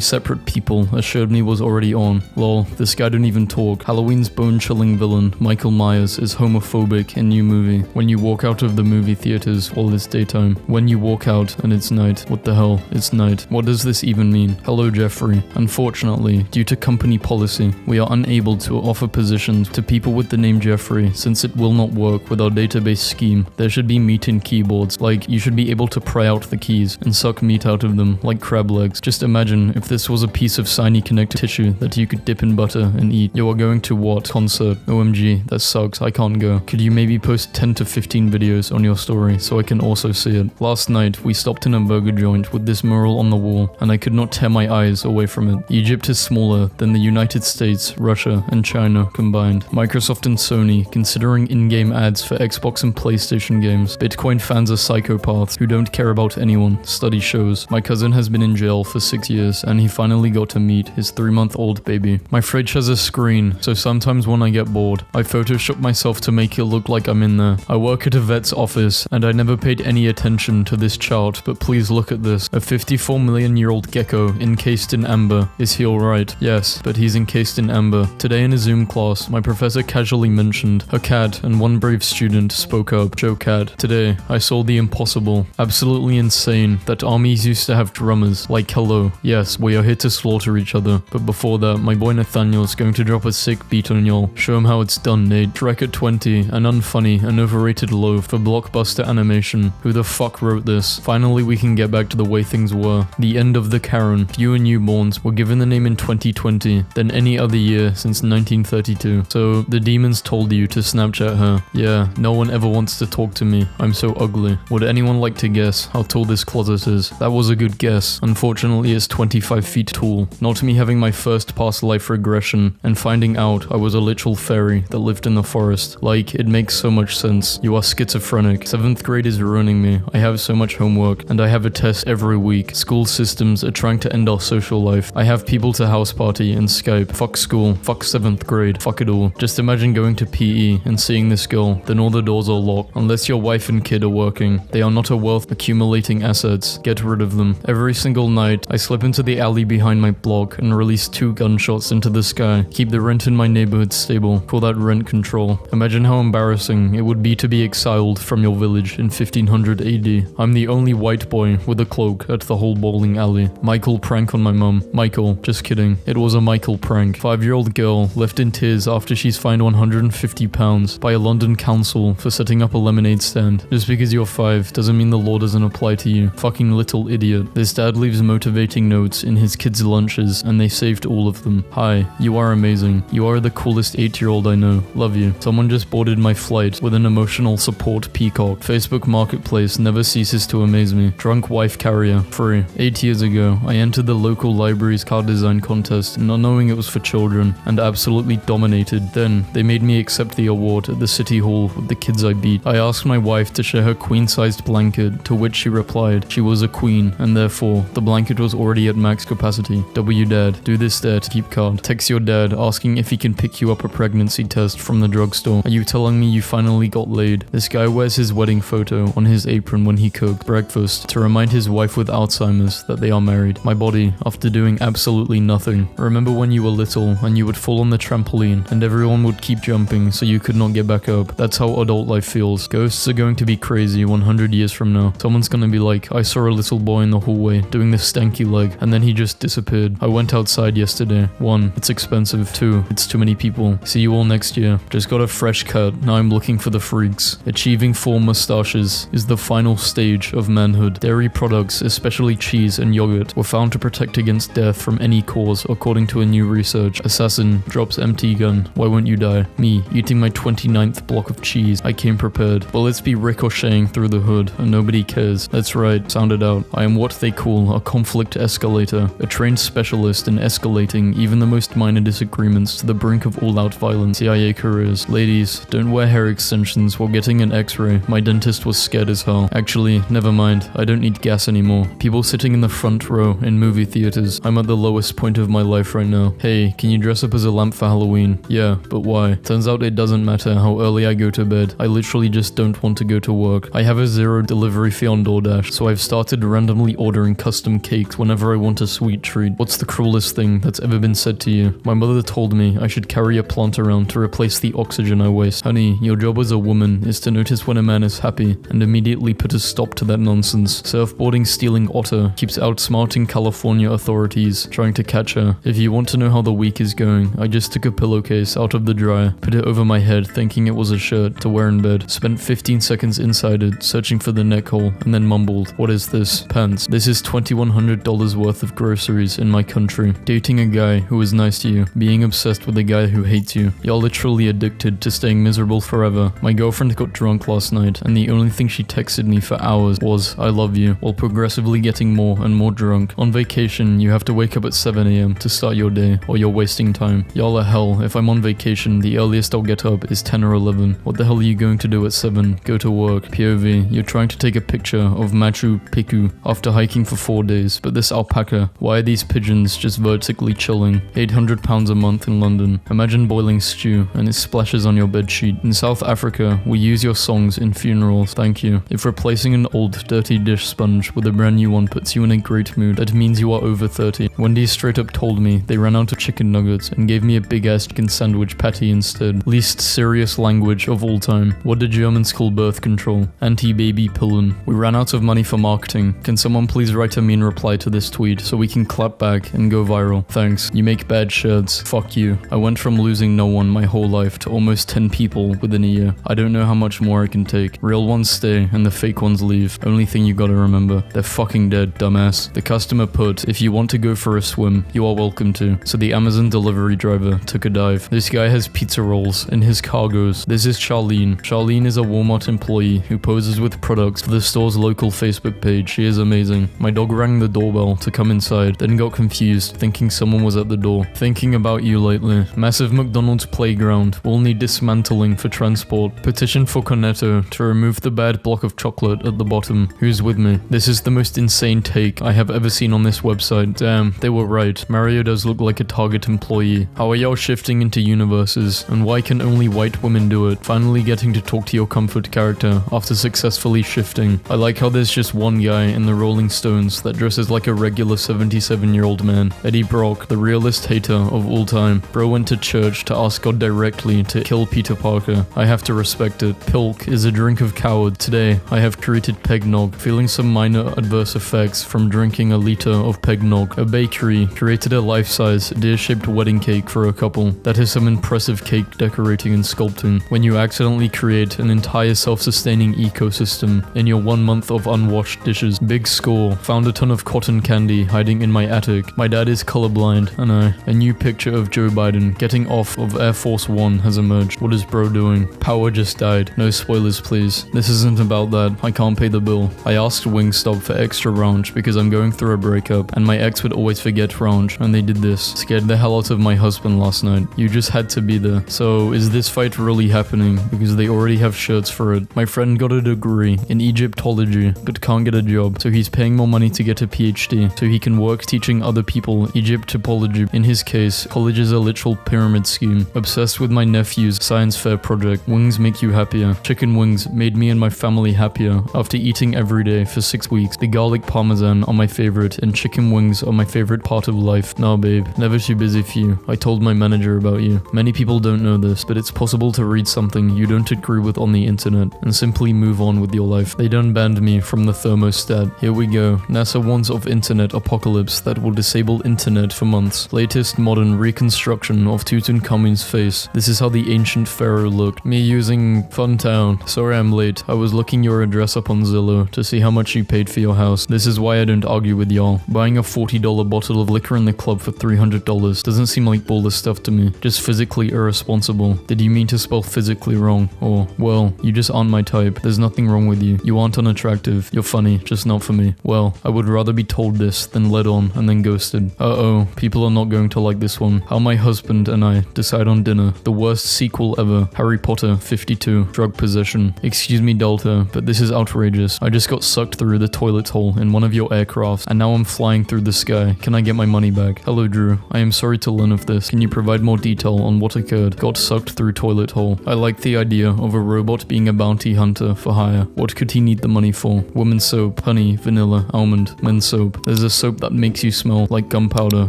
separate people assured me was already on. Lol, this guy don't even talk. Halloween's bone-chilling villain, Michael Myers, is homophobic in new movie. When you walk out of the movie theaters while it's daytime. When you walk out and it's night. What the hell? It's night. What does this even mean? Hello, Jeffrey. Unfortunately, due to company policy, we are unable to offer positions to people with the name Jeffrey since it will not work with our database scheme. There should be meat in keyboards, like you should be able to pry out the keys and suck meat out of them like crab legs. Just imagine if this was a piece of shiny connective tissue that you could dip in butter and eat. You are going to what? Concert. OMG, that sucks. I can't go. Could you maybe post 10 to 15 videos on your story so I can also see it? Last night, we stopped in a burger joint with this mural on the wall, and I could not tear my eyes away from it. Egypt is smaller than the United States, Russia, and China combined. Microsoft and Sony considering in-game ads for Xbox and PlayStation games. Bitcoin fans are psychopaths who don't care about anyone. Study shows. My cousin has been in jail for 6 years, and he finally got to meet his 3-month-old baby. My fridge has a screen, so sometimes when I get bored, I Photoshop myself to make it look like I'm in there. I work at a vet's office, and I never paid any attention to this chart, but please look at this. A 54 million year old gecko encased in amber. Is he alright? Yes, but he's encased in amber. Today in a Zoom class, my professor casually mentioned her cat, and one brave student spoke up. Joe Cat. Today, I saw the impossible. Absolutely insane that armies used to have drummers. Like, hello. Yes, we are here to slaughter each other. But before that, my boy Nathaniel's going to drop a sick beat on y'all. Show him how it's done, Nate. Shrek at 20, an unfunny and overrated loaf for blockbuster animation. Who the fuck wrote this? Finally, we can get back to the way things were. The end of the Karen. Fewer newborns were given the name in 2020 40 than any other year since 1932. So the demons told you to Snapchat her. Yeah, no one ever wants to talk to me. I'm so ugly. Would anyone like to guess how tall this closet is? That was a good guess. Unfortunately, it's 25 feet tall. Not me having my first past life regression and finding out I was a literal fairy that lived in the forest. Like, it makes so much sense. You are schizophrenic. 7th grade is ruining me. I have so much homework and I have a test every week. School systems are trying to end our social life. I have people to house party and Skype. Fuck school. Fuck 7th grade. Fuck it all. Just imagine going to PE and seeing this girl. Then all the doors are locked. Unless your wife and kid are working. They are not a wealth accumulating assets. Get rid of them. Every single night, I slip into the alley behind my block and release 2 gunshots into the sky. Keep the rent in my neighborhood stable. Call that rent control. Imagine how embarrassing it would be to be exiled from your village in 1500 AD. I'm the only white boy with a cloak at the whole bowling alley. Michael prank on my mum. Michael, just kidding. It was a Michael prank. 5-year-old girl left in tears after she's fined £150 by a London council for setting up a lemonade stand. Just because you're 5 doesn't mean the law doesn't apply to you. Fucking little idiot. This dad leaves motivating notes in his kids' lunches and they saved all of them. Hi, you are amazing. You are the coolest 8-year-old I know. Love you. Someone just boarded my flight with an emotional support peacock. Facebook Marketplace never ceases to amaze me. Drunk wife carrier. Free. 8 years ago, I entered the local library's car design contest, not knowing it was for children, and absolutely dominated. Then, they made me accept the award at the city hall with the kids I beat. I asked my wife to share her queen-sized blanket, to which she replied she was a queen, and therefore, the blanket was already at max capacity. W dad, do this dare to keep card. Text your dad asking if he can pick you up a pregnancy test from the drugstore. Are you telling me you finally got laid? This guy wears his wedding photo on his apron when he cooks breakfast to remind his wife with Alzheimer's that they are married. My body, after doing absolutely nothing. Remember when you were little and you would fall on the trampoline and everyone would keep jumping so you could not get back up? That's how adult life feels. Ghosts are going to be crazy 100 years from now. Someone's gonna be like, I saw a little boy in the hallway doing this stanky leg and then he just disappeared. I went outside yesterday. 1, it's expensive. 2, it's too many people. See you all next year. Just got a fresh cut. Now I'm looking for the freaks. Achieving 4 mustaches is the final stage of manhood. Dairy products, especially cheese and yogurt, were found to protect against death from any cause, according to a new research. Assassin drops empty gun. Why won't you die? Me, eating my 29th block of cheese. I came prepared. Bullets be ricocheting through the hood, and nobody cares. That's right, sound it out. I am what they call a conflict escalator, a trained specialist in escalating even the most minor disagreements to the brink of all-out violence. CIA careers. Ladies, don't wear hair extensions while getting an x-ray. My dentist was scared as hell. Actually, never mind. I don't need gas anymore. People sitting in the front row in movie theaters. I'm at the lowest point of my life right now. Hey, can you dress up as a lamp for Halloween? Yeah, but why? Turns out it doesn't matter how early I go to bed. I literally just don't want to go to work. I have a 0 delivery fee on DoorDash, so I've started randomly ordering custom cakes whenever I want a sweet treat. What's the cruelest thing that's ever been said to you? My mother told me I should carry a plant around to replace the oxygen I waste. Honey, your job as a woman is to notice when a man is happy and immediately put a stop to that nonsense. Surfboarding stealing otter keeps outsmarting California authorities trying to catch her. If you want to know how the week is going, I just took a pillowcase out of the dryer, put it over my head thinking it was a shirt to wear in bed, spent 15 seconds inside it searching for the neck hole, and then mumbled, what is this? Pants. This is $2,100 worth of groceries in my country. Dating a guy who is nice to you, being obsessed with a guy who hates you. You're literally addicted to staying miserable forever. My girlfriend got drunk last night and the only thing she texted me for hours was, I love you, while progressively getting more and more drunk. On vacation, you have to wake up at 7 AM to start your day, or you're wasting time. Y'all are hell. If I'm on vacation, the earliest I'll get up is 10 or 11. What the hell are you going to do at 7? Go to work. POV, you're trying to take a picture of Machu Picchu after hiking for 4 days, but this alpaca, why are these pigeons just vertically chilling? £800 a month in London. Imagine boiling stew and it splashes on your bedsheet. In South Africa, we use your songs in funerals. Thank you. If replacing an old dirty dish sponge with a brand new one puts you in a great mood, that means you are over 30. Wendy's straight up told me they ran out of chicken nuggets and gave me a big ass chicken sandwich patty instead. Least serious language of all time. What did Germans call birth control? Anti-baby pillen. We ran out of money for marketing. Can someone please write a mean reply to this tweet so we can clap back and go viral? Thanks. You make bad shirts. Fuck you. I went from losing no one my whole life to almost 10 people within a year. I don't know how much more I can take. Real ones stay and the fake ones leave. Only thing you gotta remember, they're fucking dead, dumbass. The customer put, if you want to go for a swim, you are welcome to. So the Amazon delivery driver took a dive. This guy has pizza rolls in his cargoes. This is Charlene. Charlene is a Walmart employee who poses with products for the store's local Facebook page. She is amazing. My dog rang the doorbell to come inside, then got confused, thinking someone was at the door. Thinking about you lately. Massive McDonald's playground will need dismantling for transport. Petition for Cornetto to remove the bad block of chocolate at the bottom. Who's with me? This is the most insane take I have ever seen on this website. Damn, they were right. Mario does look like a Target employee. How are y'all shifting into universes? And why can only white women do it? Finally getting to talk to your comfort character after successfully shifting. I like how there's just one guy in the Rolling Stones that dresses like a regular 77-year-old man. Eddie Brock, the realest hater of all time. Bro went to church to ask God directly to kill Peter Parker. I have to respect it. Pilk is a drink of coward. Today, I have created Pegnog, feeling some minor adverse effects from drinking a liter of Pegnog. A bakery created a life-size, deer-shaped wedding cake for a couple. That is some impressive cake decorating and sculpting. When you accidentally create an entire self-sustaining ecosystem in your 1 month of unwashed dishes. Big score. Found a ton of cotton candy hiding in my attic. My dad is colorblind, and a new picture of Joe Biden getting off of Air Force One has emerged. What is bro doing? Power just died. No spoilers, please. This isn't about that. I can't pay the bill. I asked Wingstop for extra ranch because I'm going through a breakup, and my ex would always forget ranch, and they did this. Scared the hell out of my husband last night. You just had to be there. So, is this fight really happening? Because they already have shirts for it. My friend got a degree in Egyptology, but can't get a job, so he's paying more money to get a PhD, so he can work teaching other people Egyptology. In his case, college is a literal pyramid scheme. Obsessed with my nephew's science fair project. Wings make you happier. Chicken wings made me and my family happier after eating every day for 6 weeks. The garlic parmesan are my favorite, and chicken wings are my favorite part of life. Nah, babe, never too busy for you. I told my manager about you. Many people don't know this, but it's possible to read something you don't agree with on the internet and simply move on with your life. They done banned me from the thermostat. Here we go. NASA warns of internet apocalypse that will disable internet for months. Latest modern reconstruction of Tutankhamun's face. This is how the ancient pharaoh looked. Me using Funtown. Sorry I'm late. I was looking your address up on Zillow to see how much you paid for your house. This is why I don't argue with y'all. Buying a $40 bottle of liquor in the club for $300 doesn't seem like baller stuff to me. Just physically irresponsible. Did you mean to spell physically wrong? Or, well, you just aren't my type. There's nothing wrong with you. You aren't unattractive. You're funny, just not for me. Well, I would rather be told this than led on and then ghosted. Uh-oh, people are not going to like this one. How my husband and I decide on dinner. The worst sequel ever. Harry Potter 52. Drug possession. Excuse me, Delta, but this is outrageous. I just got sucked through the toilet hole in one of your aircrafts, and now I'm flying through the sky. Can I get my money back? Hello, Drew. I am sorry to learn of this. Can you provide more detail on what occurred? Got sucked through toilet hole. I like the idea of a robot being a bounty hunter for hire. What could he need the money for? Women's soap, honey, vanilla, almond, men's soap. There's a soap that makes you smell like gunpowder,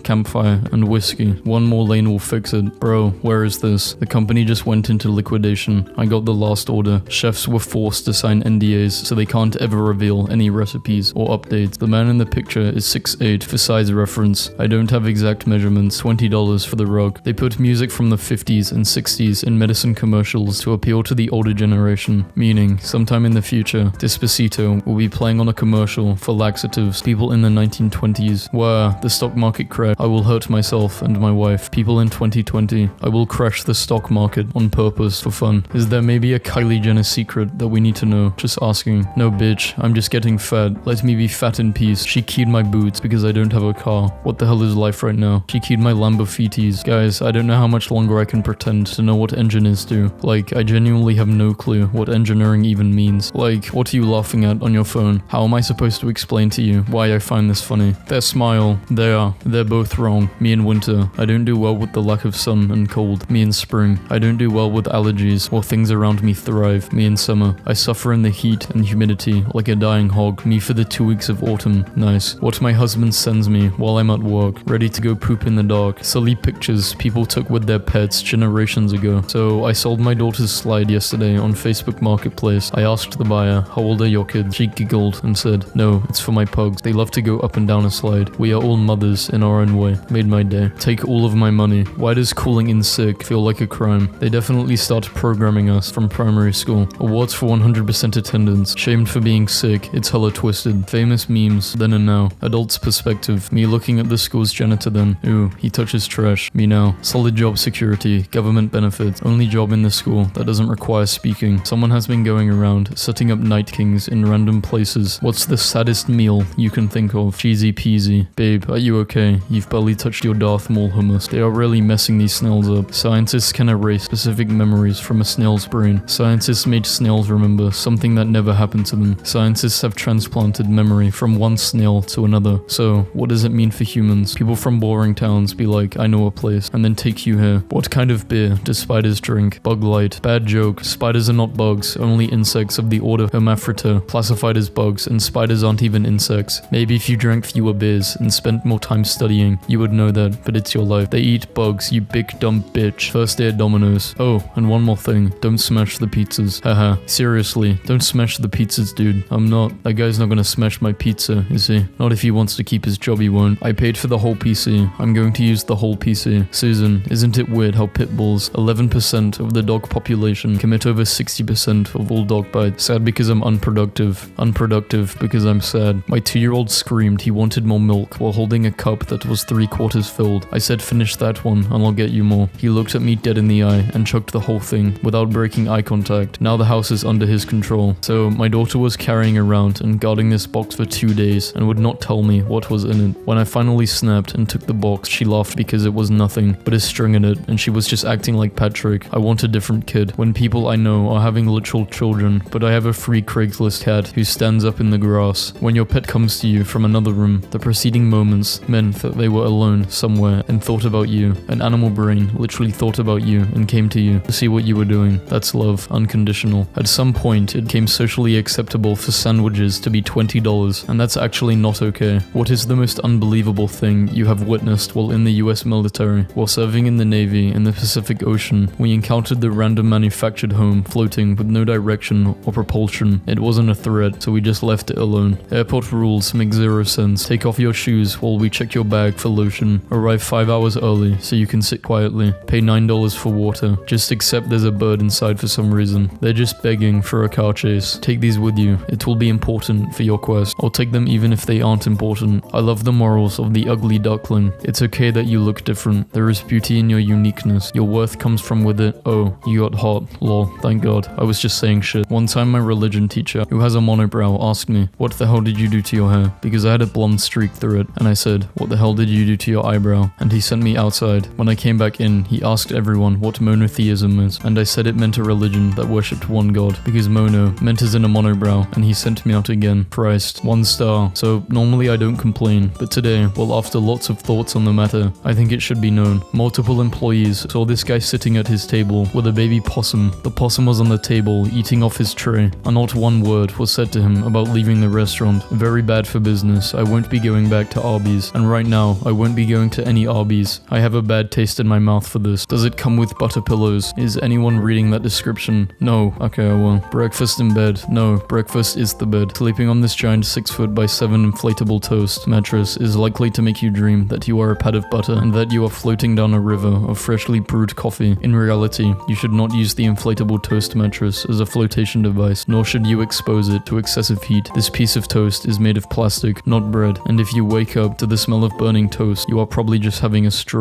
campfire, and whiskey. One more lane will fix it. Bro, where is this? The company just went into liquidation. I got the last order. Chefs were forced to sign NDAs so they can't ever reveal any recipes or updates. The man in the picture is 6'8" for size reference. I don't have exact measurements. $20 for the rug. They put music from the 50s and 60s in medicine commercials to appeal to the older generation. Meaning, sometime in the future, Despacito will be playing on a commercial for laxatives. People in the 1920s. Where the stock market crashed. I will hurt myself and my wife. People in 2020. I will crash the stock market on purpose for fun. Is there maybe a Kylie Jenner secret that we need to know? Just asking. No bitch, I'm just getting fat. Let me be fat in peace. She keyed my boots because I don't have a car. What the hell is life right now? She keyed my Lamborghinis. Guys, I don't know how much longer I can pretend to know what engineers do. Like, I genuinely have no clue what engineering even means. Like, what are you laughing at on your phone? How am I supposed to explain to you why I find this funny? Their smile. They're both wrong. Me in winter. I don't do well with the lack of sun and cold. Me in spring. I don't do well with allergies or things around me thrive. Me in summer. I suffer in the heat and humidity like a dying hog. Me for the 2 weeks of autumn. Nice. What my husband sends me while I'm at work, ready to go poop in the dark. Silly pictures people took with their pets generations ago. So I sold my daughter's slide yesterday on Facebook Marketplace. I asked the buyer, how old are your kids? She giggled and said, no, it's for my pugs. They love to go up and down a slide. We are all mothers in our own way. Made my day. Take all of my money. Why does calling in sick feel like a crime? They definitely started programming us from primary school. Awards for 100% attendance. Shamed for being sick. It's hella twisted. Famous memes, then and now. Adults' perspective. Me looking at the school's janitor then. Ooh, he touches trash. Me now. Solid job security, government benefits, only job in the school that doesn't require speaking. Someone has been going around, setting up Night Kings in random places. What's the saddest meal you can think of? Cheesy peasy. Babe, are you okay? You've barely touched your Darth Maul hummus. They are really messing these snails up. Scientists can erase specific memories from a snail's brain. Scientists made snails remember something that never happened to them. Scientists have transplanted memory from one snail to another. So, what does it mean for humans? People from boring towns be like, I know a place, and then take you here. What kind of beer do spiders drink? Bug light. Bad joke. Spiders are not bugs, only insects of the order Hermaphrodita, classified as bugs, and spiders aren't even insects. Maybe if you drank fewer beers and spent more time studying, you would know that, but it's your life. They eat bugs, you big dumb bitch. First day at Domino's. Oh, and one more thing. Don't smash the pizzas. Haha. Seriously, don't smash the pizzas, dude. I'm not. That guy's not gonna smash my pizza, is he? Not if he wants to keep his job, he won't. I paid for the whole PC. I'm going to use the whole PC. Susan, isn't it weird how pit bulls, 11% of the dog population, commit over 60% of all dog bites? Sad because I'm unproductive. Unproductive because I'm sad. My 2-year-old screamed he wanted more milk while holding a cup that was 3/4 filled. I said finish that one and I'll get you more. He looked at me dead in the eye and chugged the whole thing without breaking eye contact. Now the house is under his control. So my daughter was carrying around and guarding this box for 2 days and would not tell me what was in it. When I finally snapped and took the box, she laughed because it was nothing but a string in it and she was just acting like Patrick. I want a different kid. When people I know are having literal children, but I have a free Craigslist cat who stands up in the grass. When your pet comes to you from another room, the preceding moments meant that they were alone somewhere and thought about you. An animal brain literally thought about you and came to you to see what you were doing. That's love, unconditional. At some point, it became socially acceptable for sandwiches to be $20, and that's actually not okay. What is the most unbelievable thing you have witnessed while in the US military? While serving in the Navy in the Pacific Ocean, we encountered the random manufactured home floating with no direction or propulsion. It wasn't a threat, so we just left it alone. Airport rules make 0 sense. Take off your shoes while we check your bag for lotion. Arrive 5 hours early so you can sit quietly. Pay $9 for water. Just accept there's a bird inside for some reason. They're just begging for a car chase. Take these with you. It will be important for your quest. I'll take them even if they aren't important. I love the morals of the ugly duckling. It's okay that you look different. There is beauty in your uniqueness. Your worth comes from with it. Oh, you got hot. Lol. Thank God. I was just saying shit. One time my religion teacher, who has a monobrow, asked me, what the hell did you do to your hair? Because I had a blonde streak through it. And I said, what the hell did you do to your eyebrow? And he sent me outside. When I came back in, he asked everyone what monotheism is. And I said it meant a religion that worshipped one God. Because mono meant as in a monobrow. And he sent me out again. Christ. 1 star. So normally I don't complain. But today, well, after lots of thoughts on the matter, I think it should be known. Multiple employees saw this guy sitting at his table with a baby possum. The possum was on the table, eating off his tray. And not one word was said to him about leaving the restaurant. Very bad for business. I won't be going back to Arby's. And right now, I won't be going to any Arby's. I have a bad taste in my mouth for this. Does it come with butter pillows? Is anyone reading that description? No. Okay, I will. Breakfast in bed? No. Breakfast is the bed. Sleeping on this giant 6 by 7 inflatable toast mattress is likely to make you dream that you are a pad of butter and that you are floating down a river of freshly brewed coffee. In reality, you should not use the inflatable toast mattress as a flotation device, nor should you expose it to excessive heat. This piece of toast is made of plastic, not bread, and if you wake up to the smell of burning toast, you are probably just having a stroke.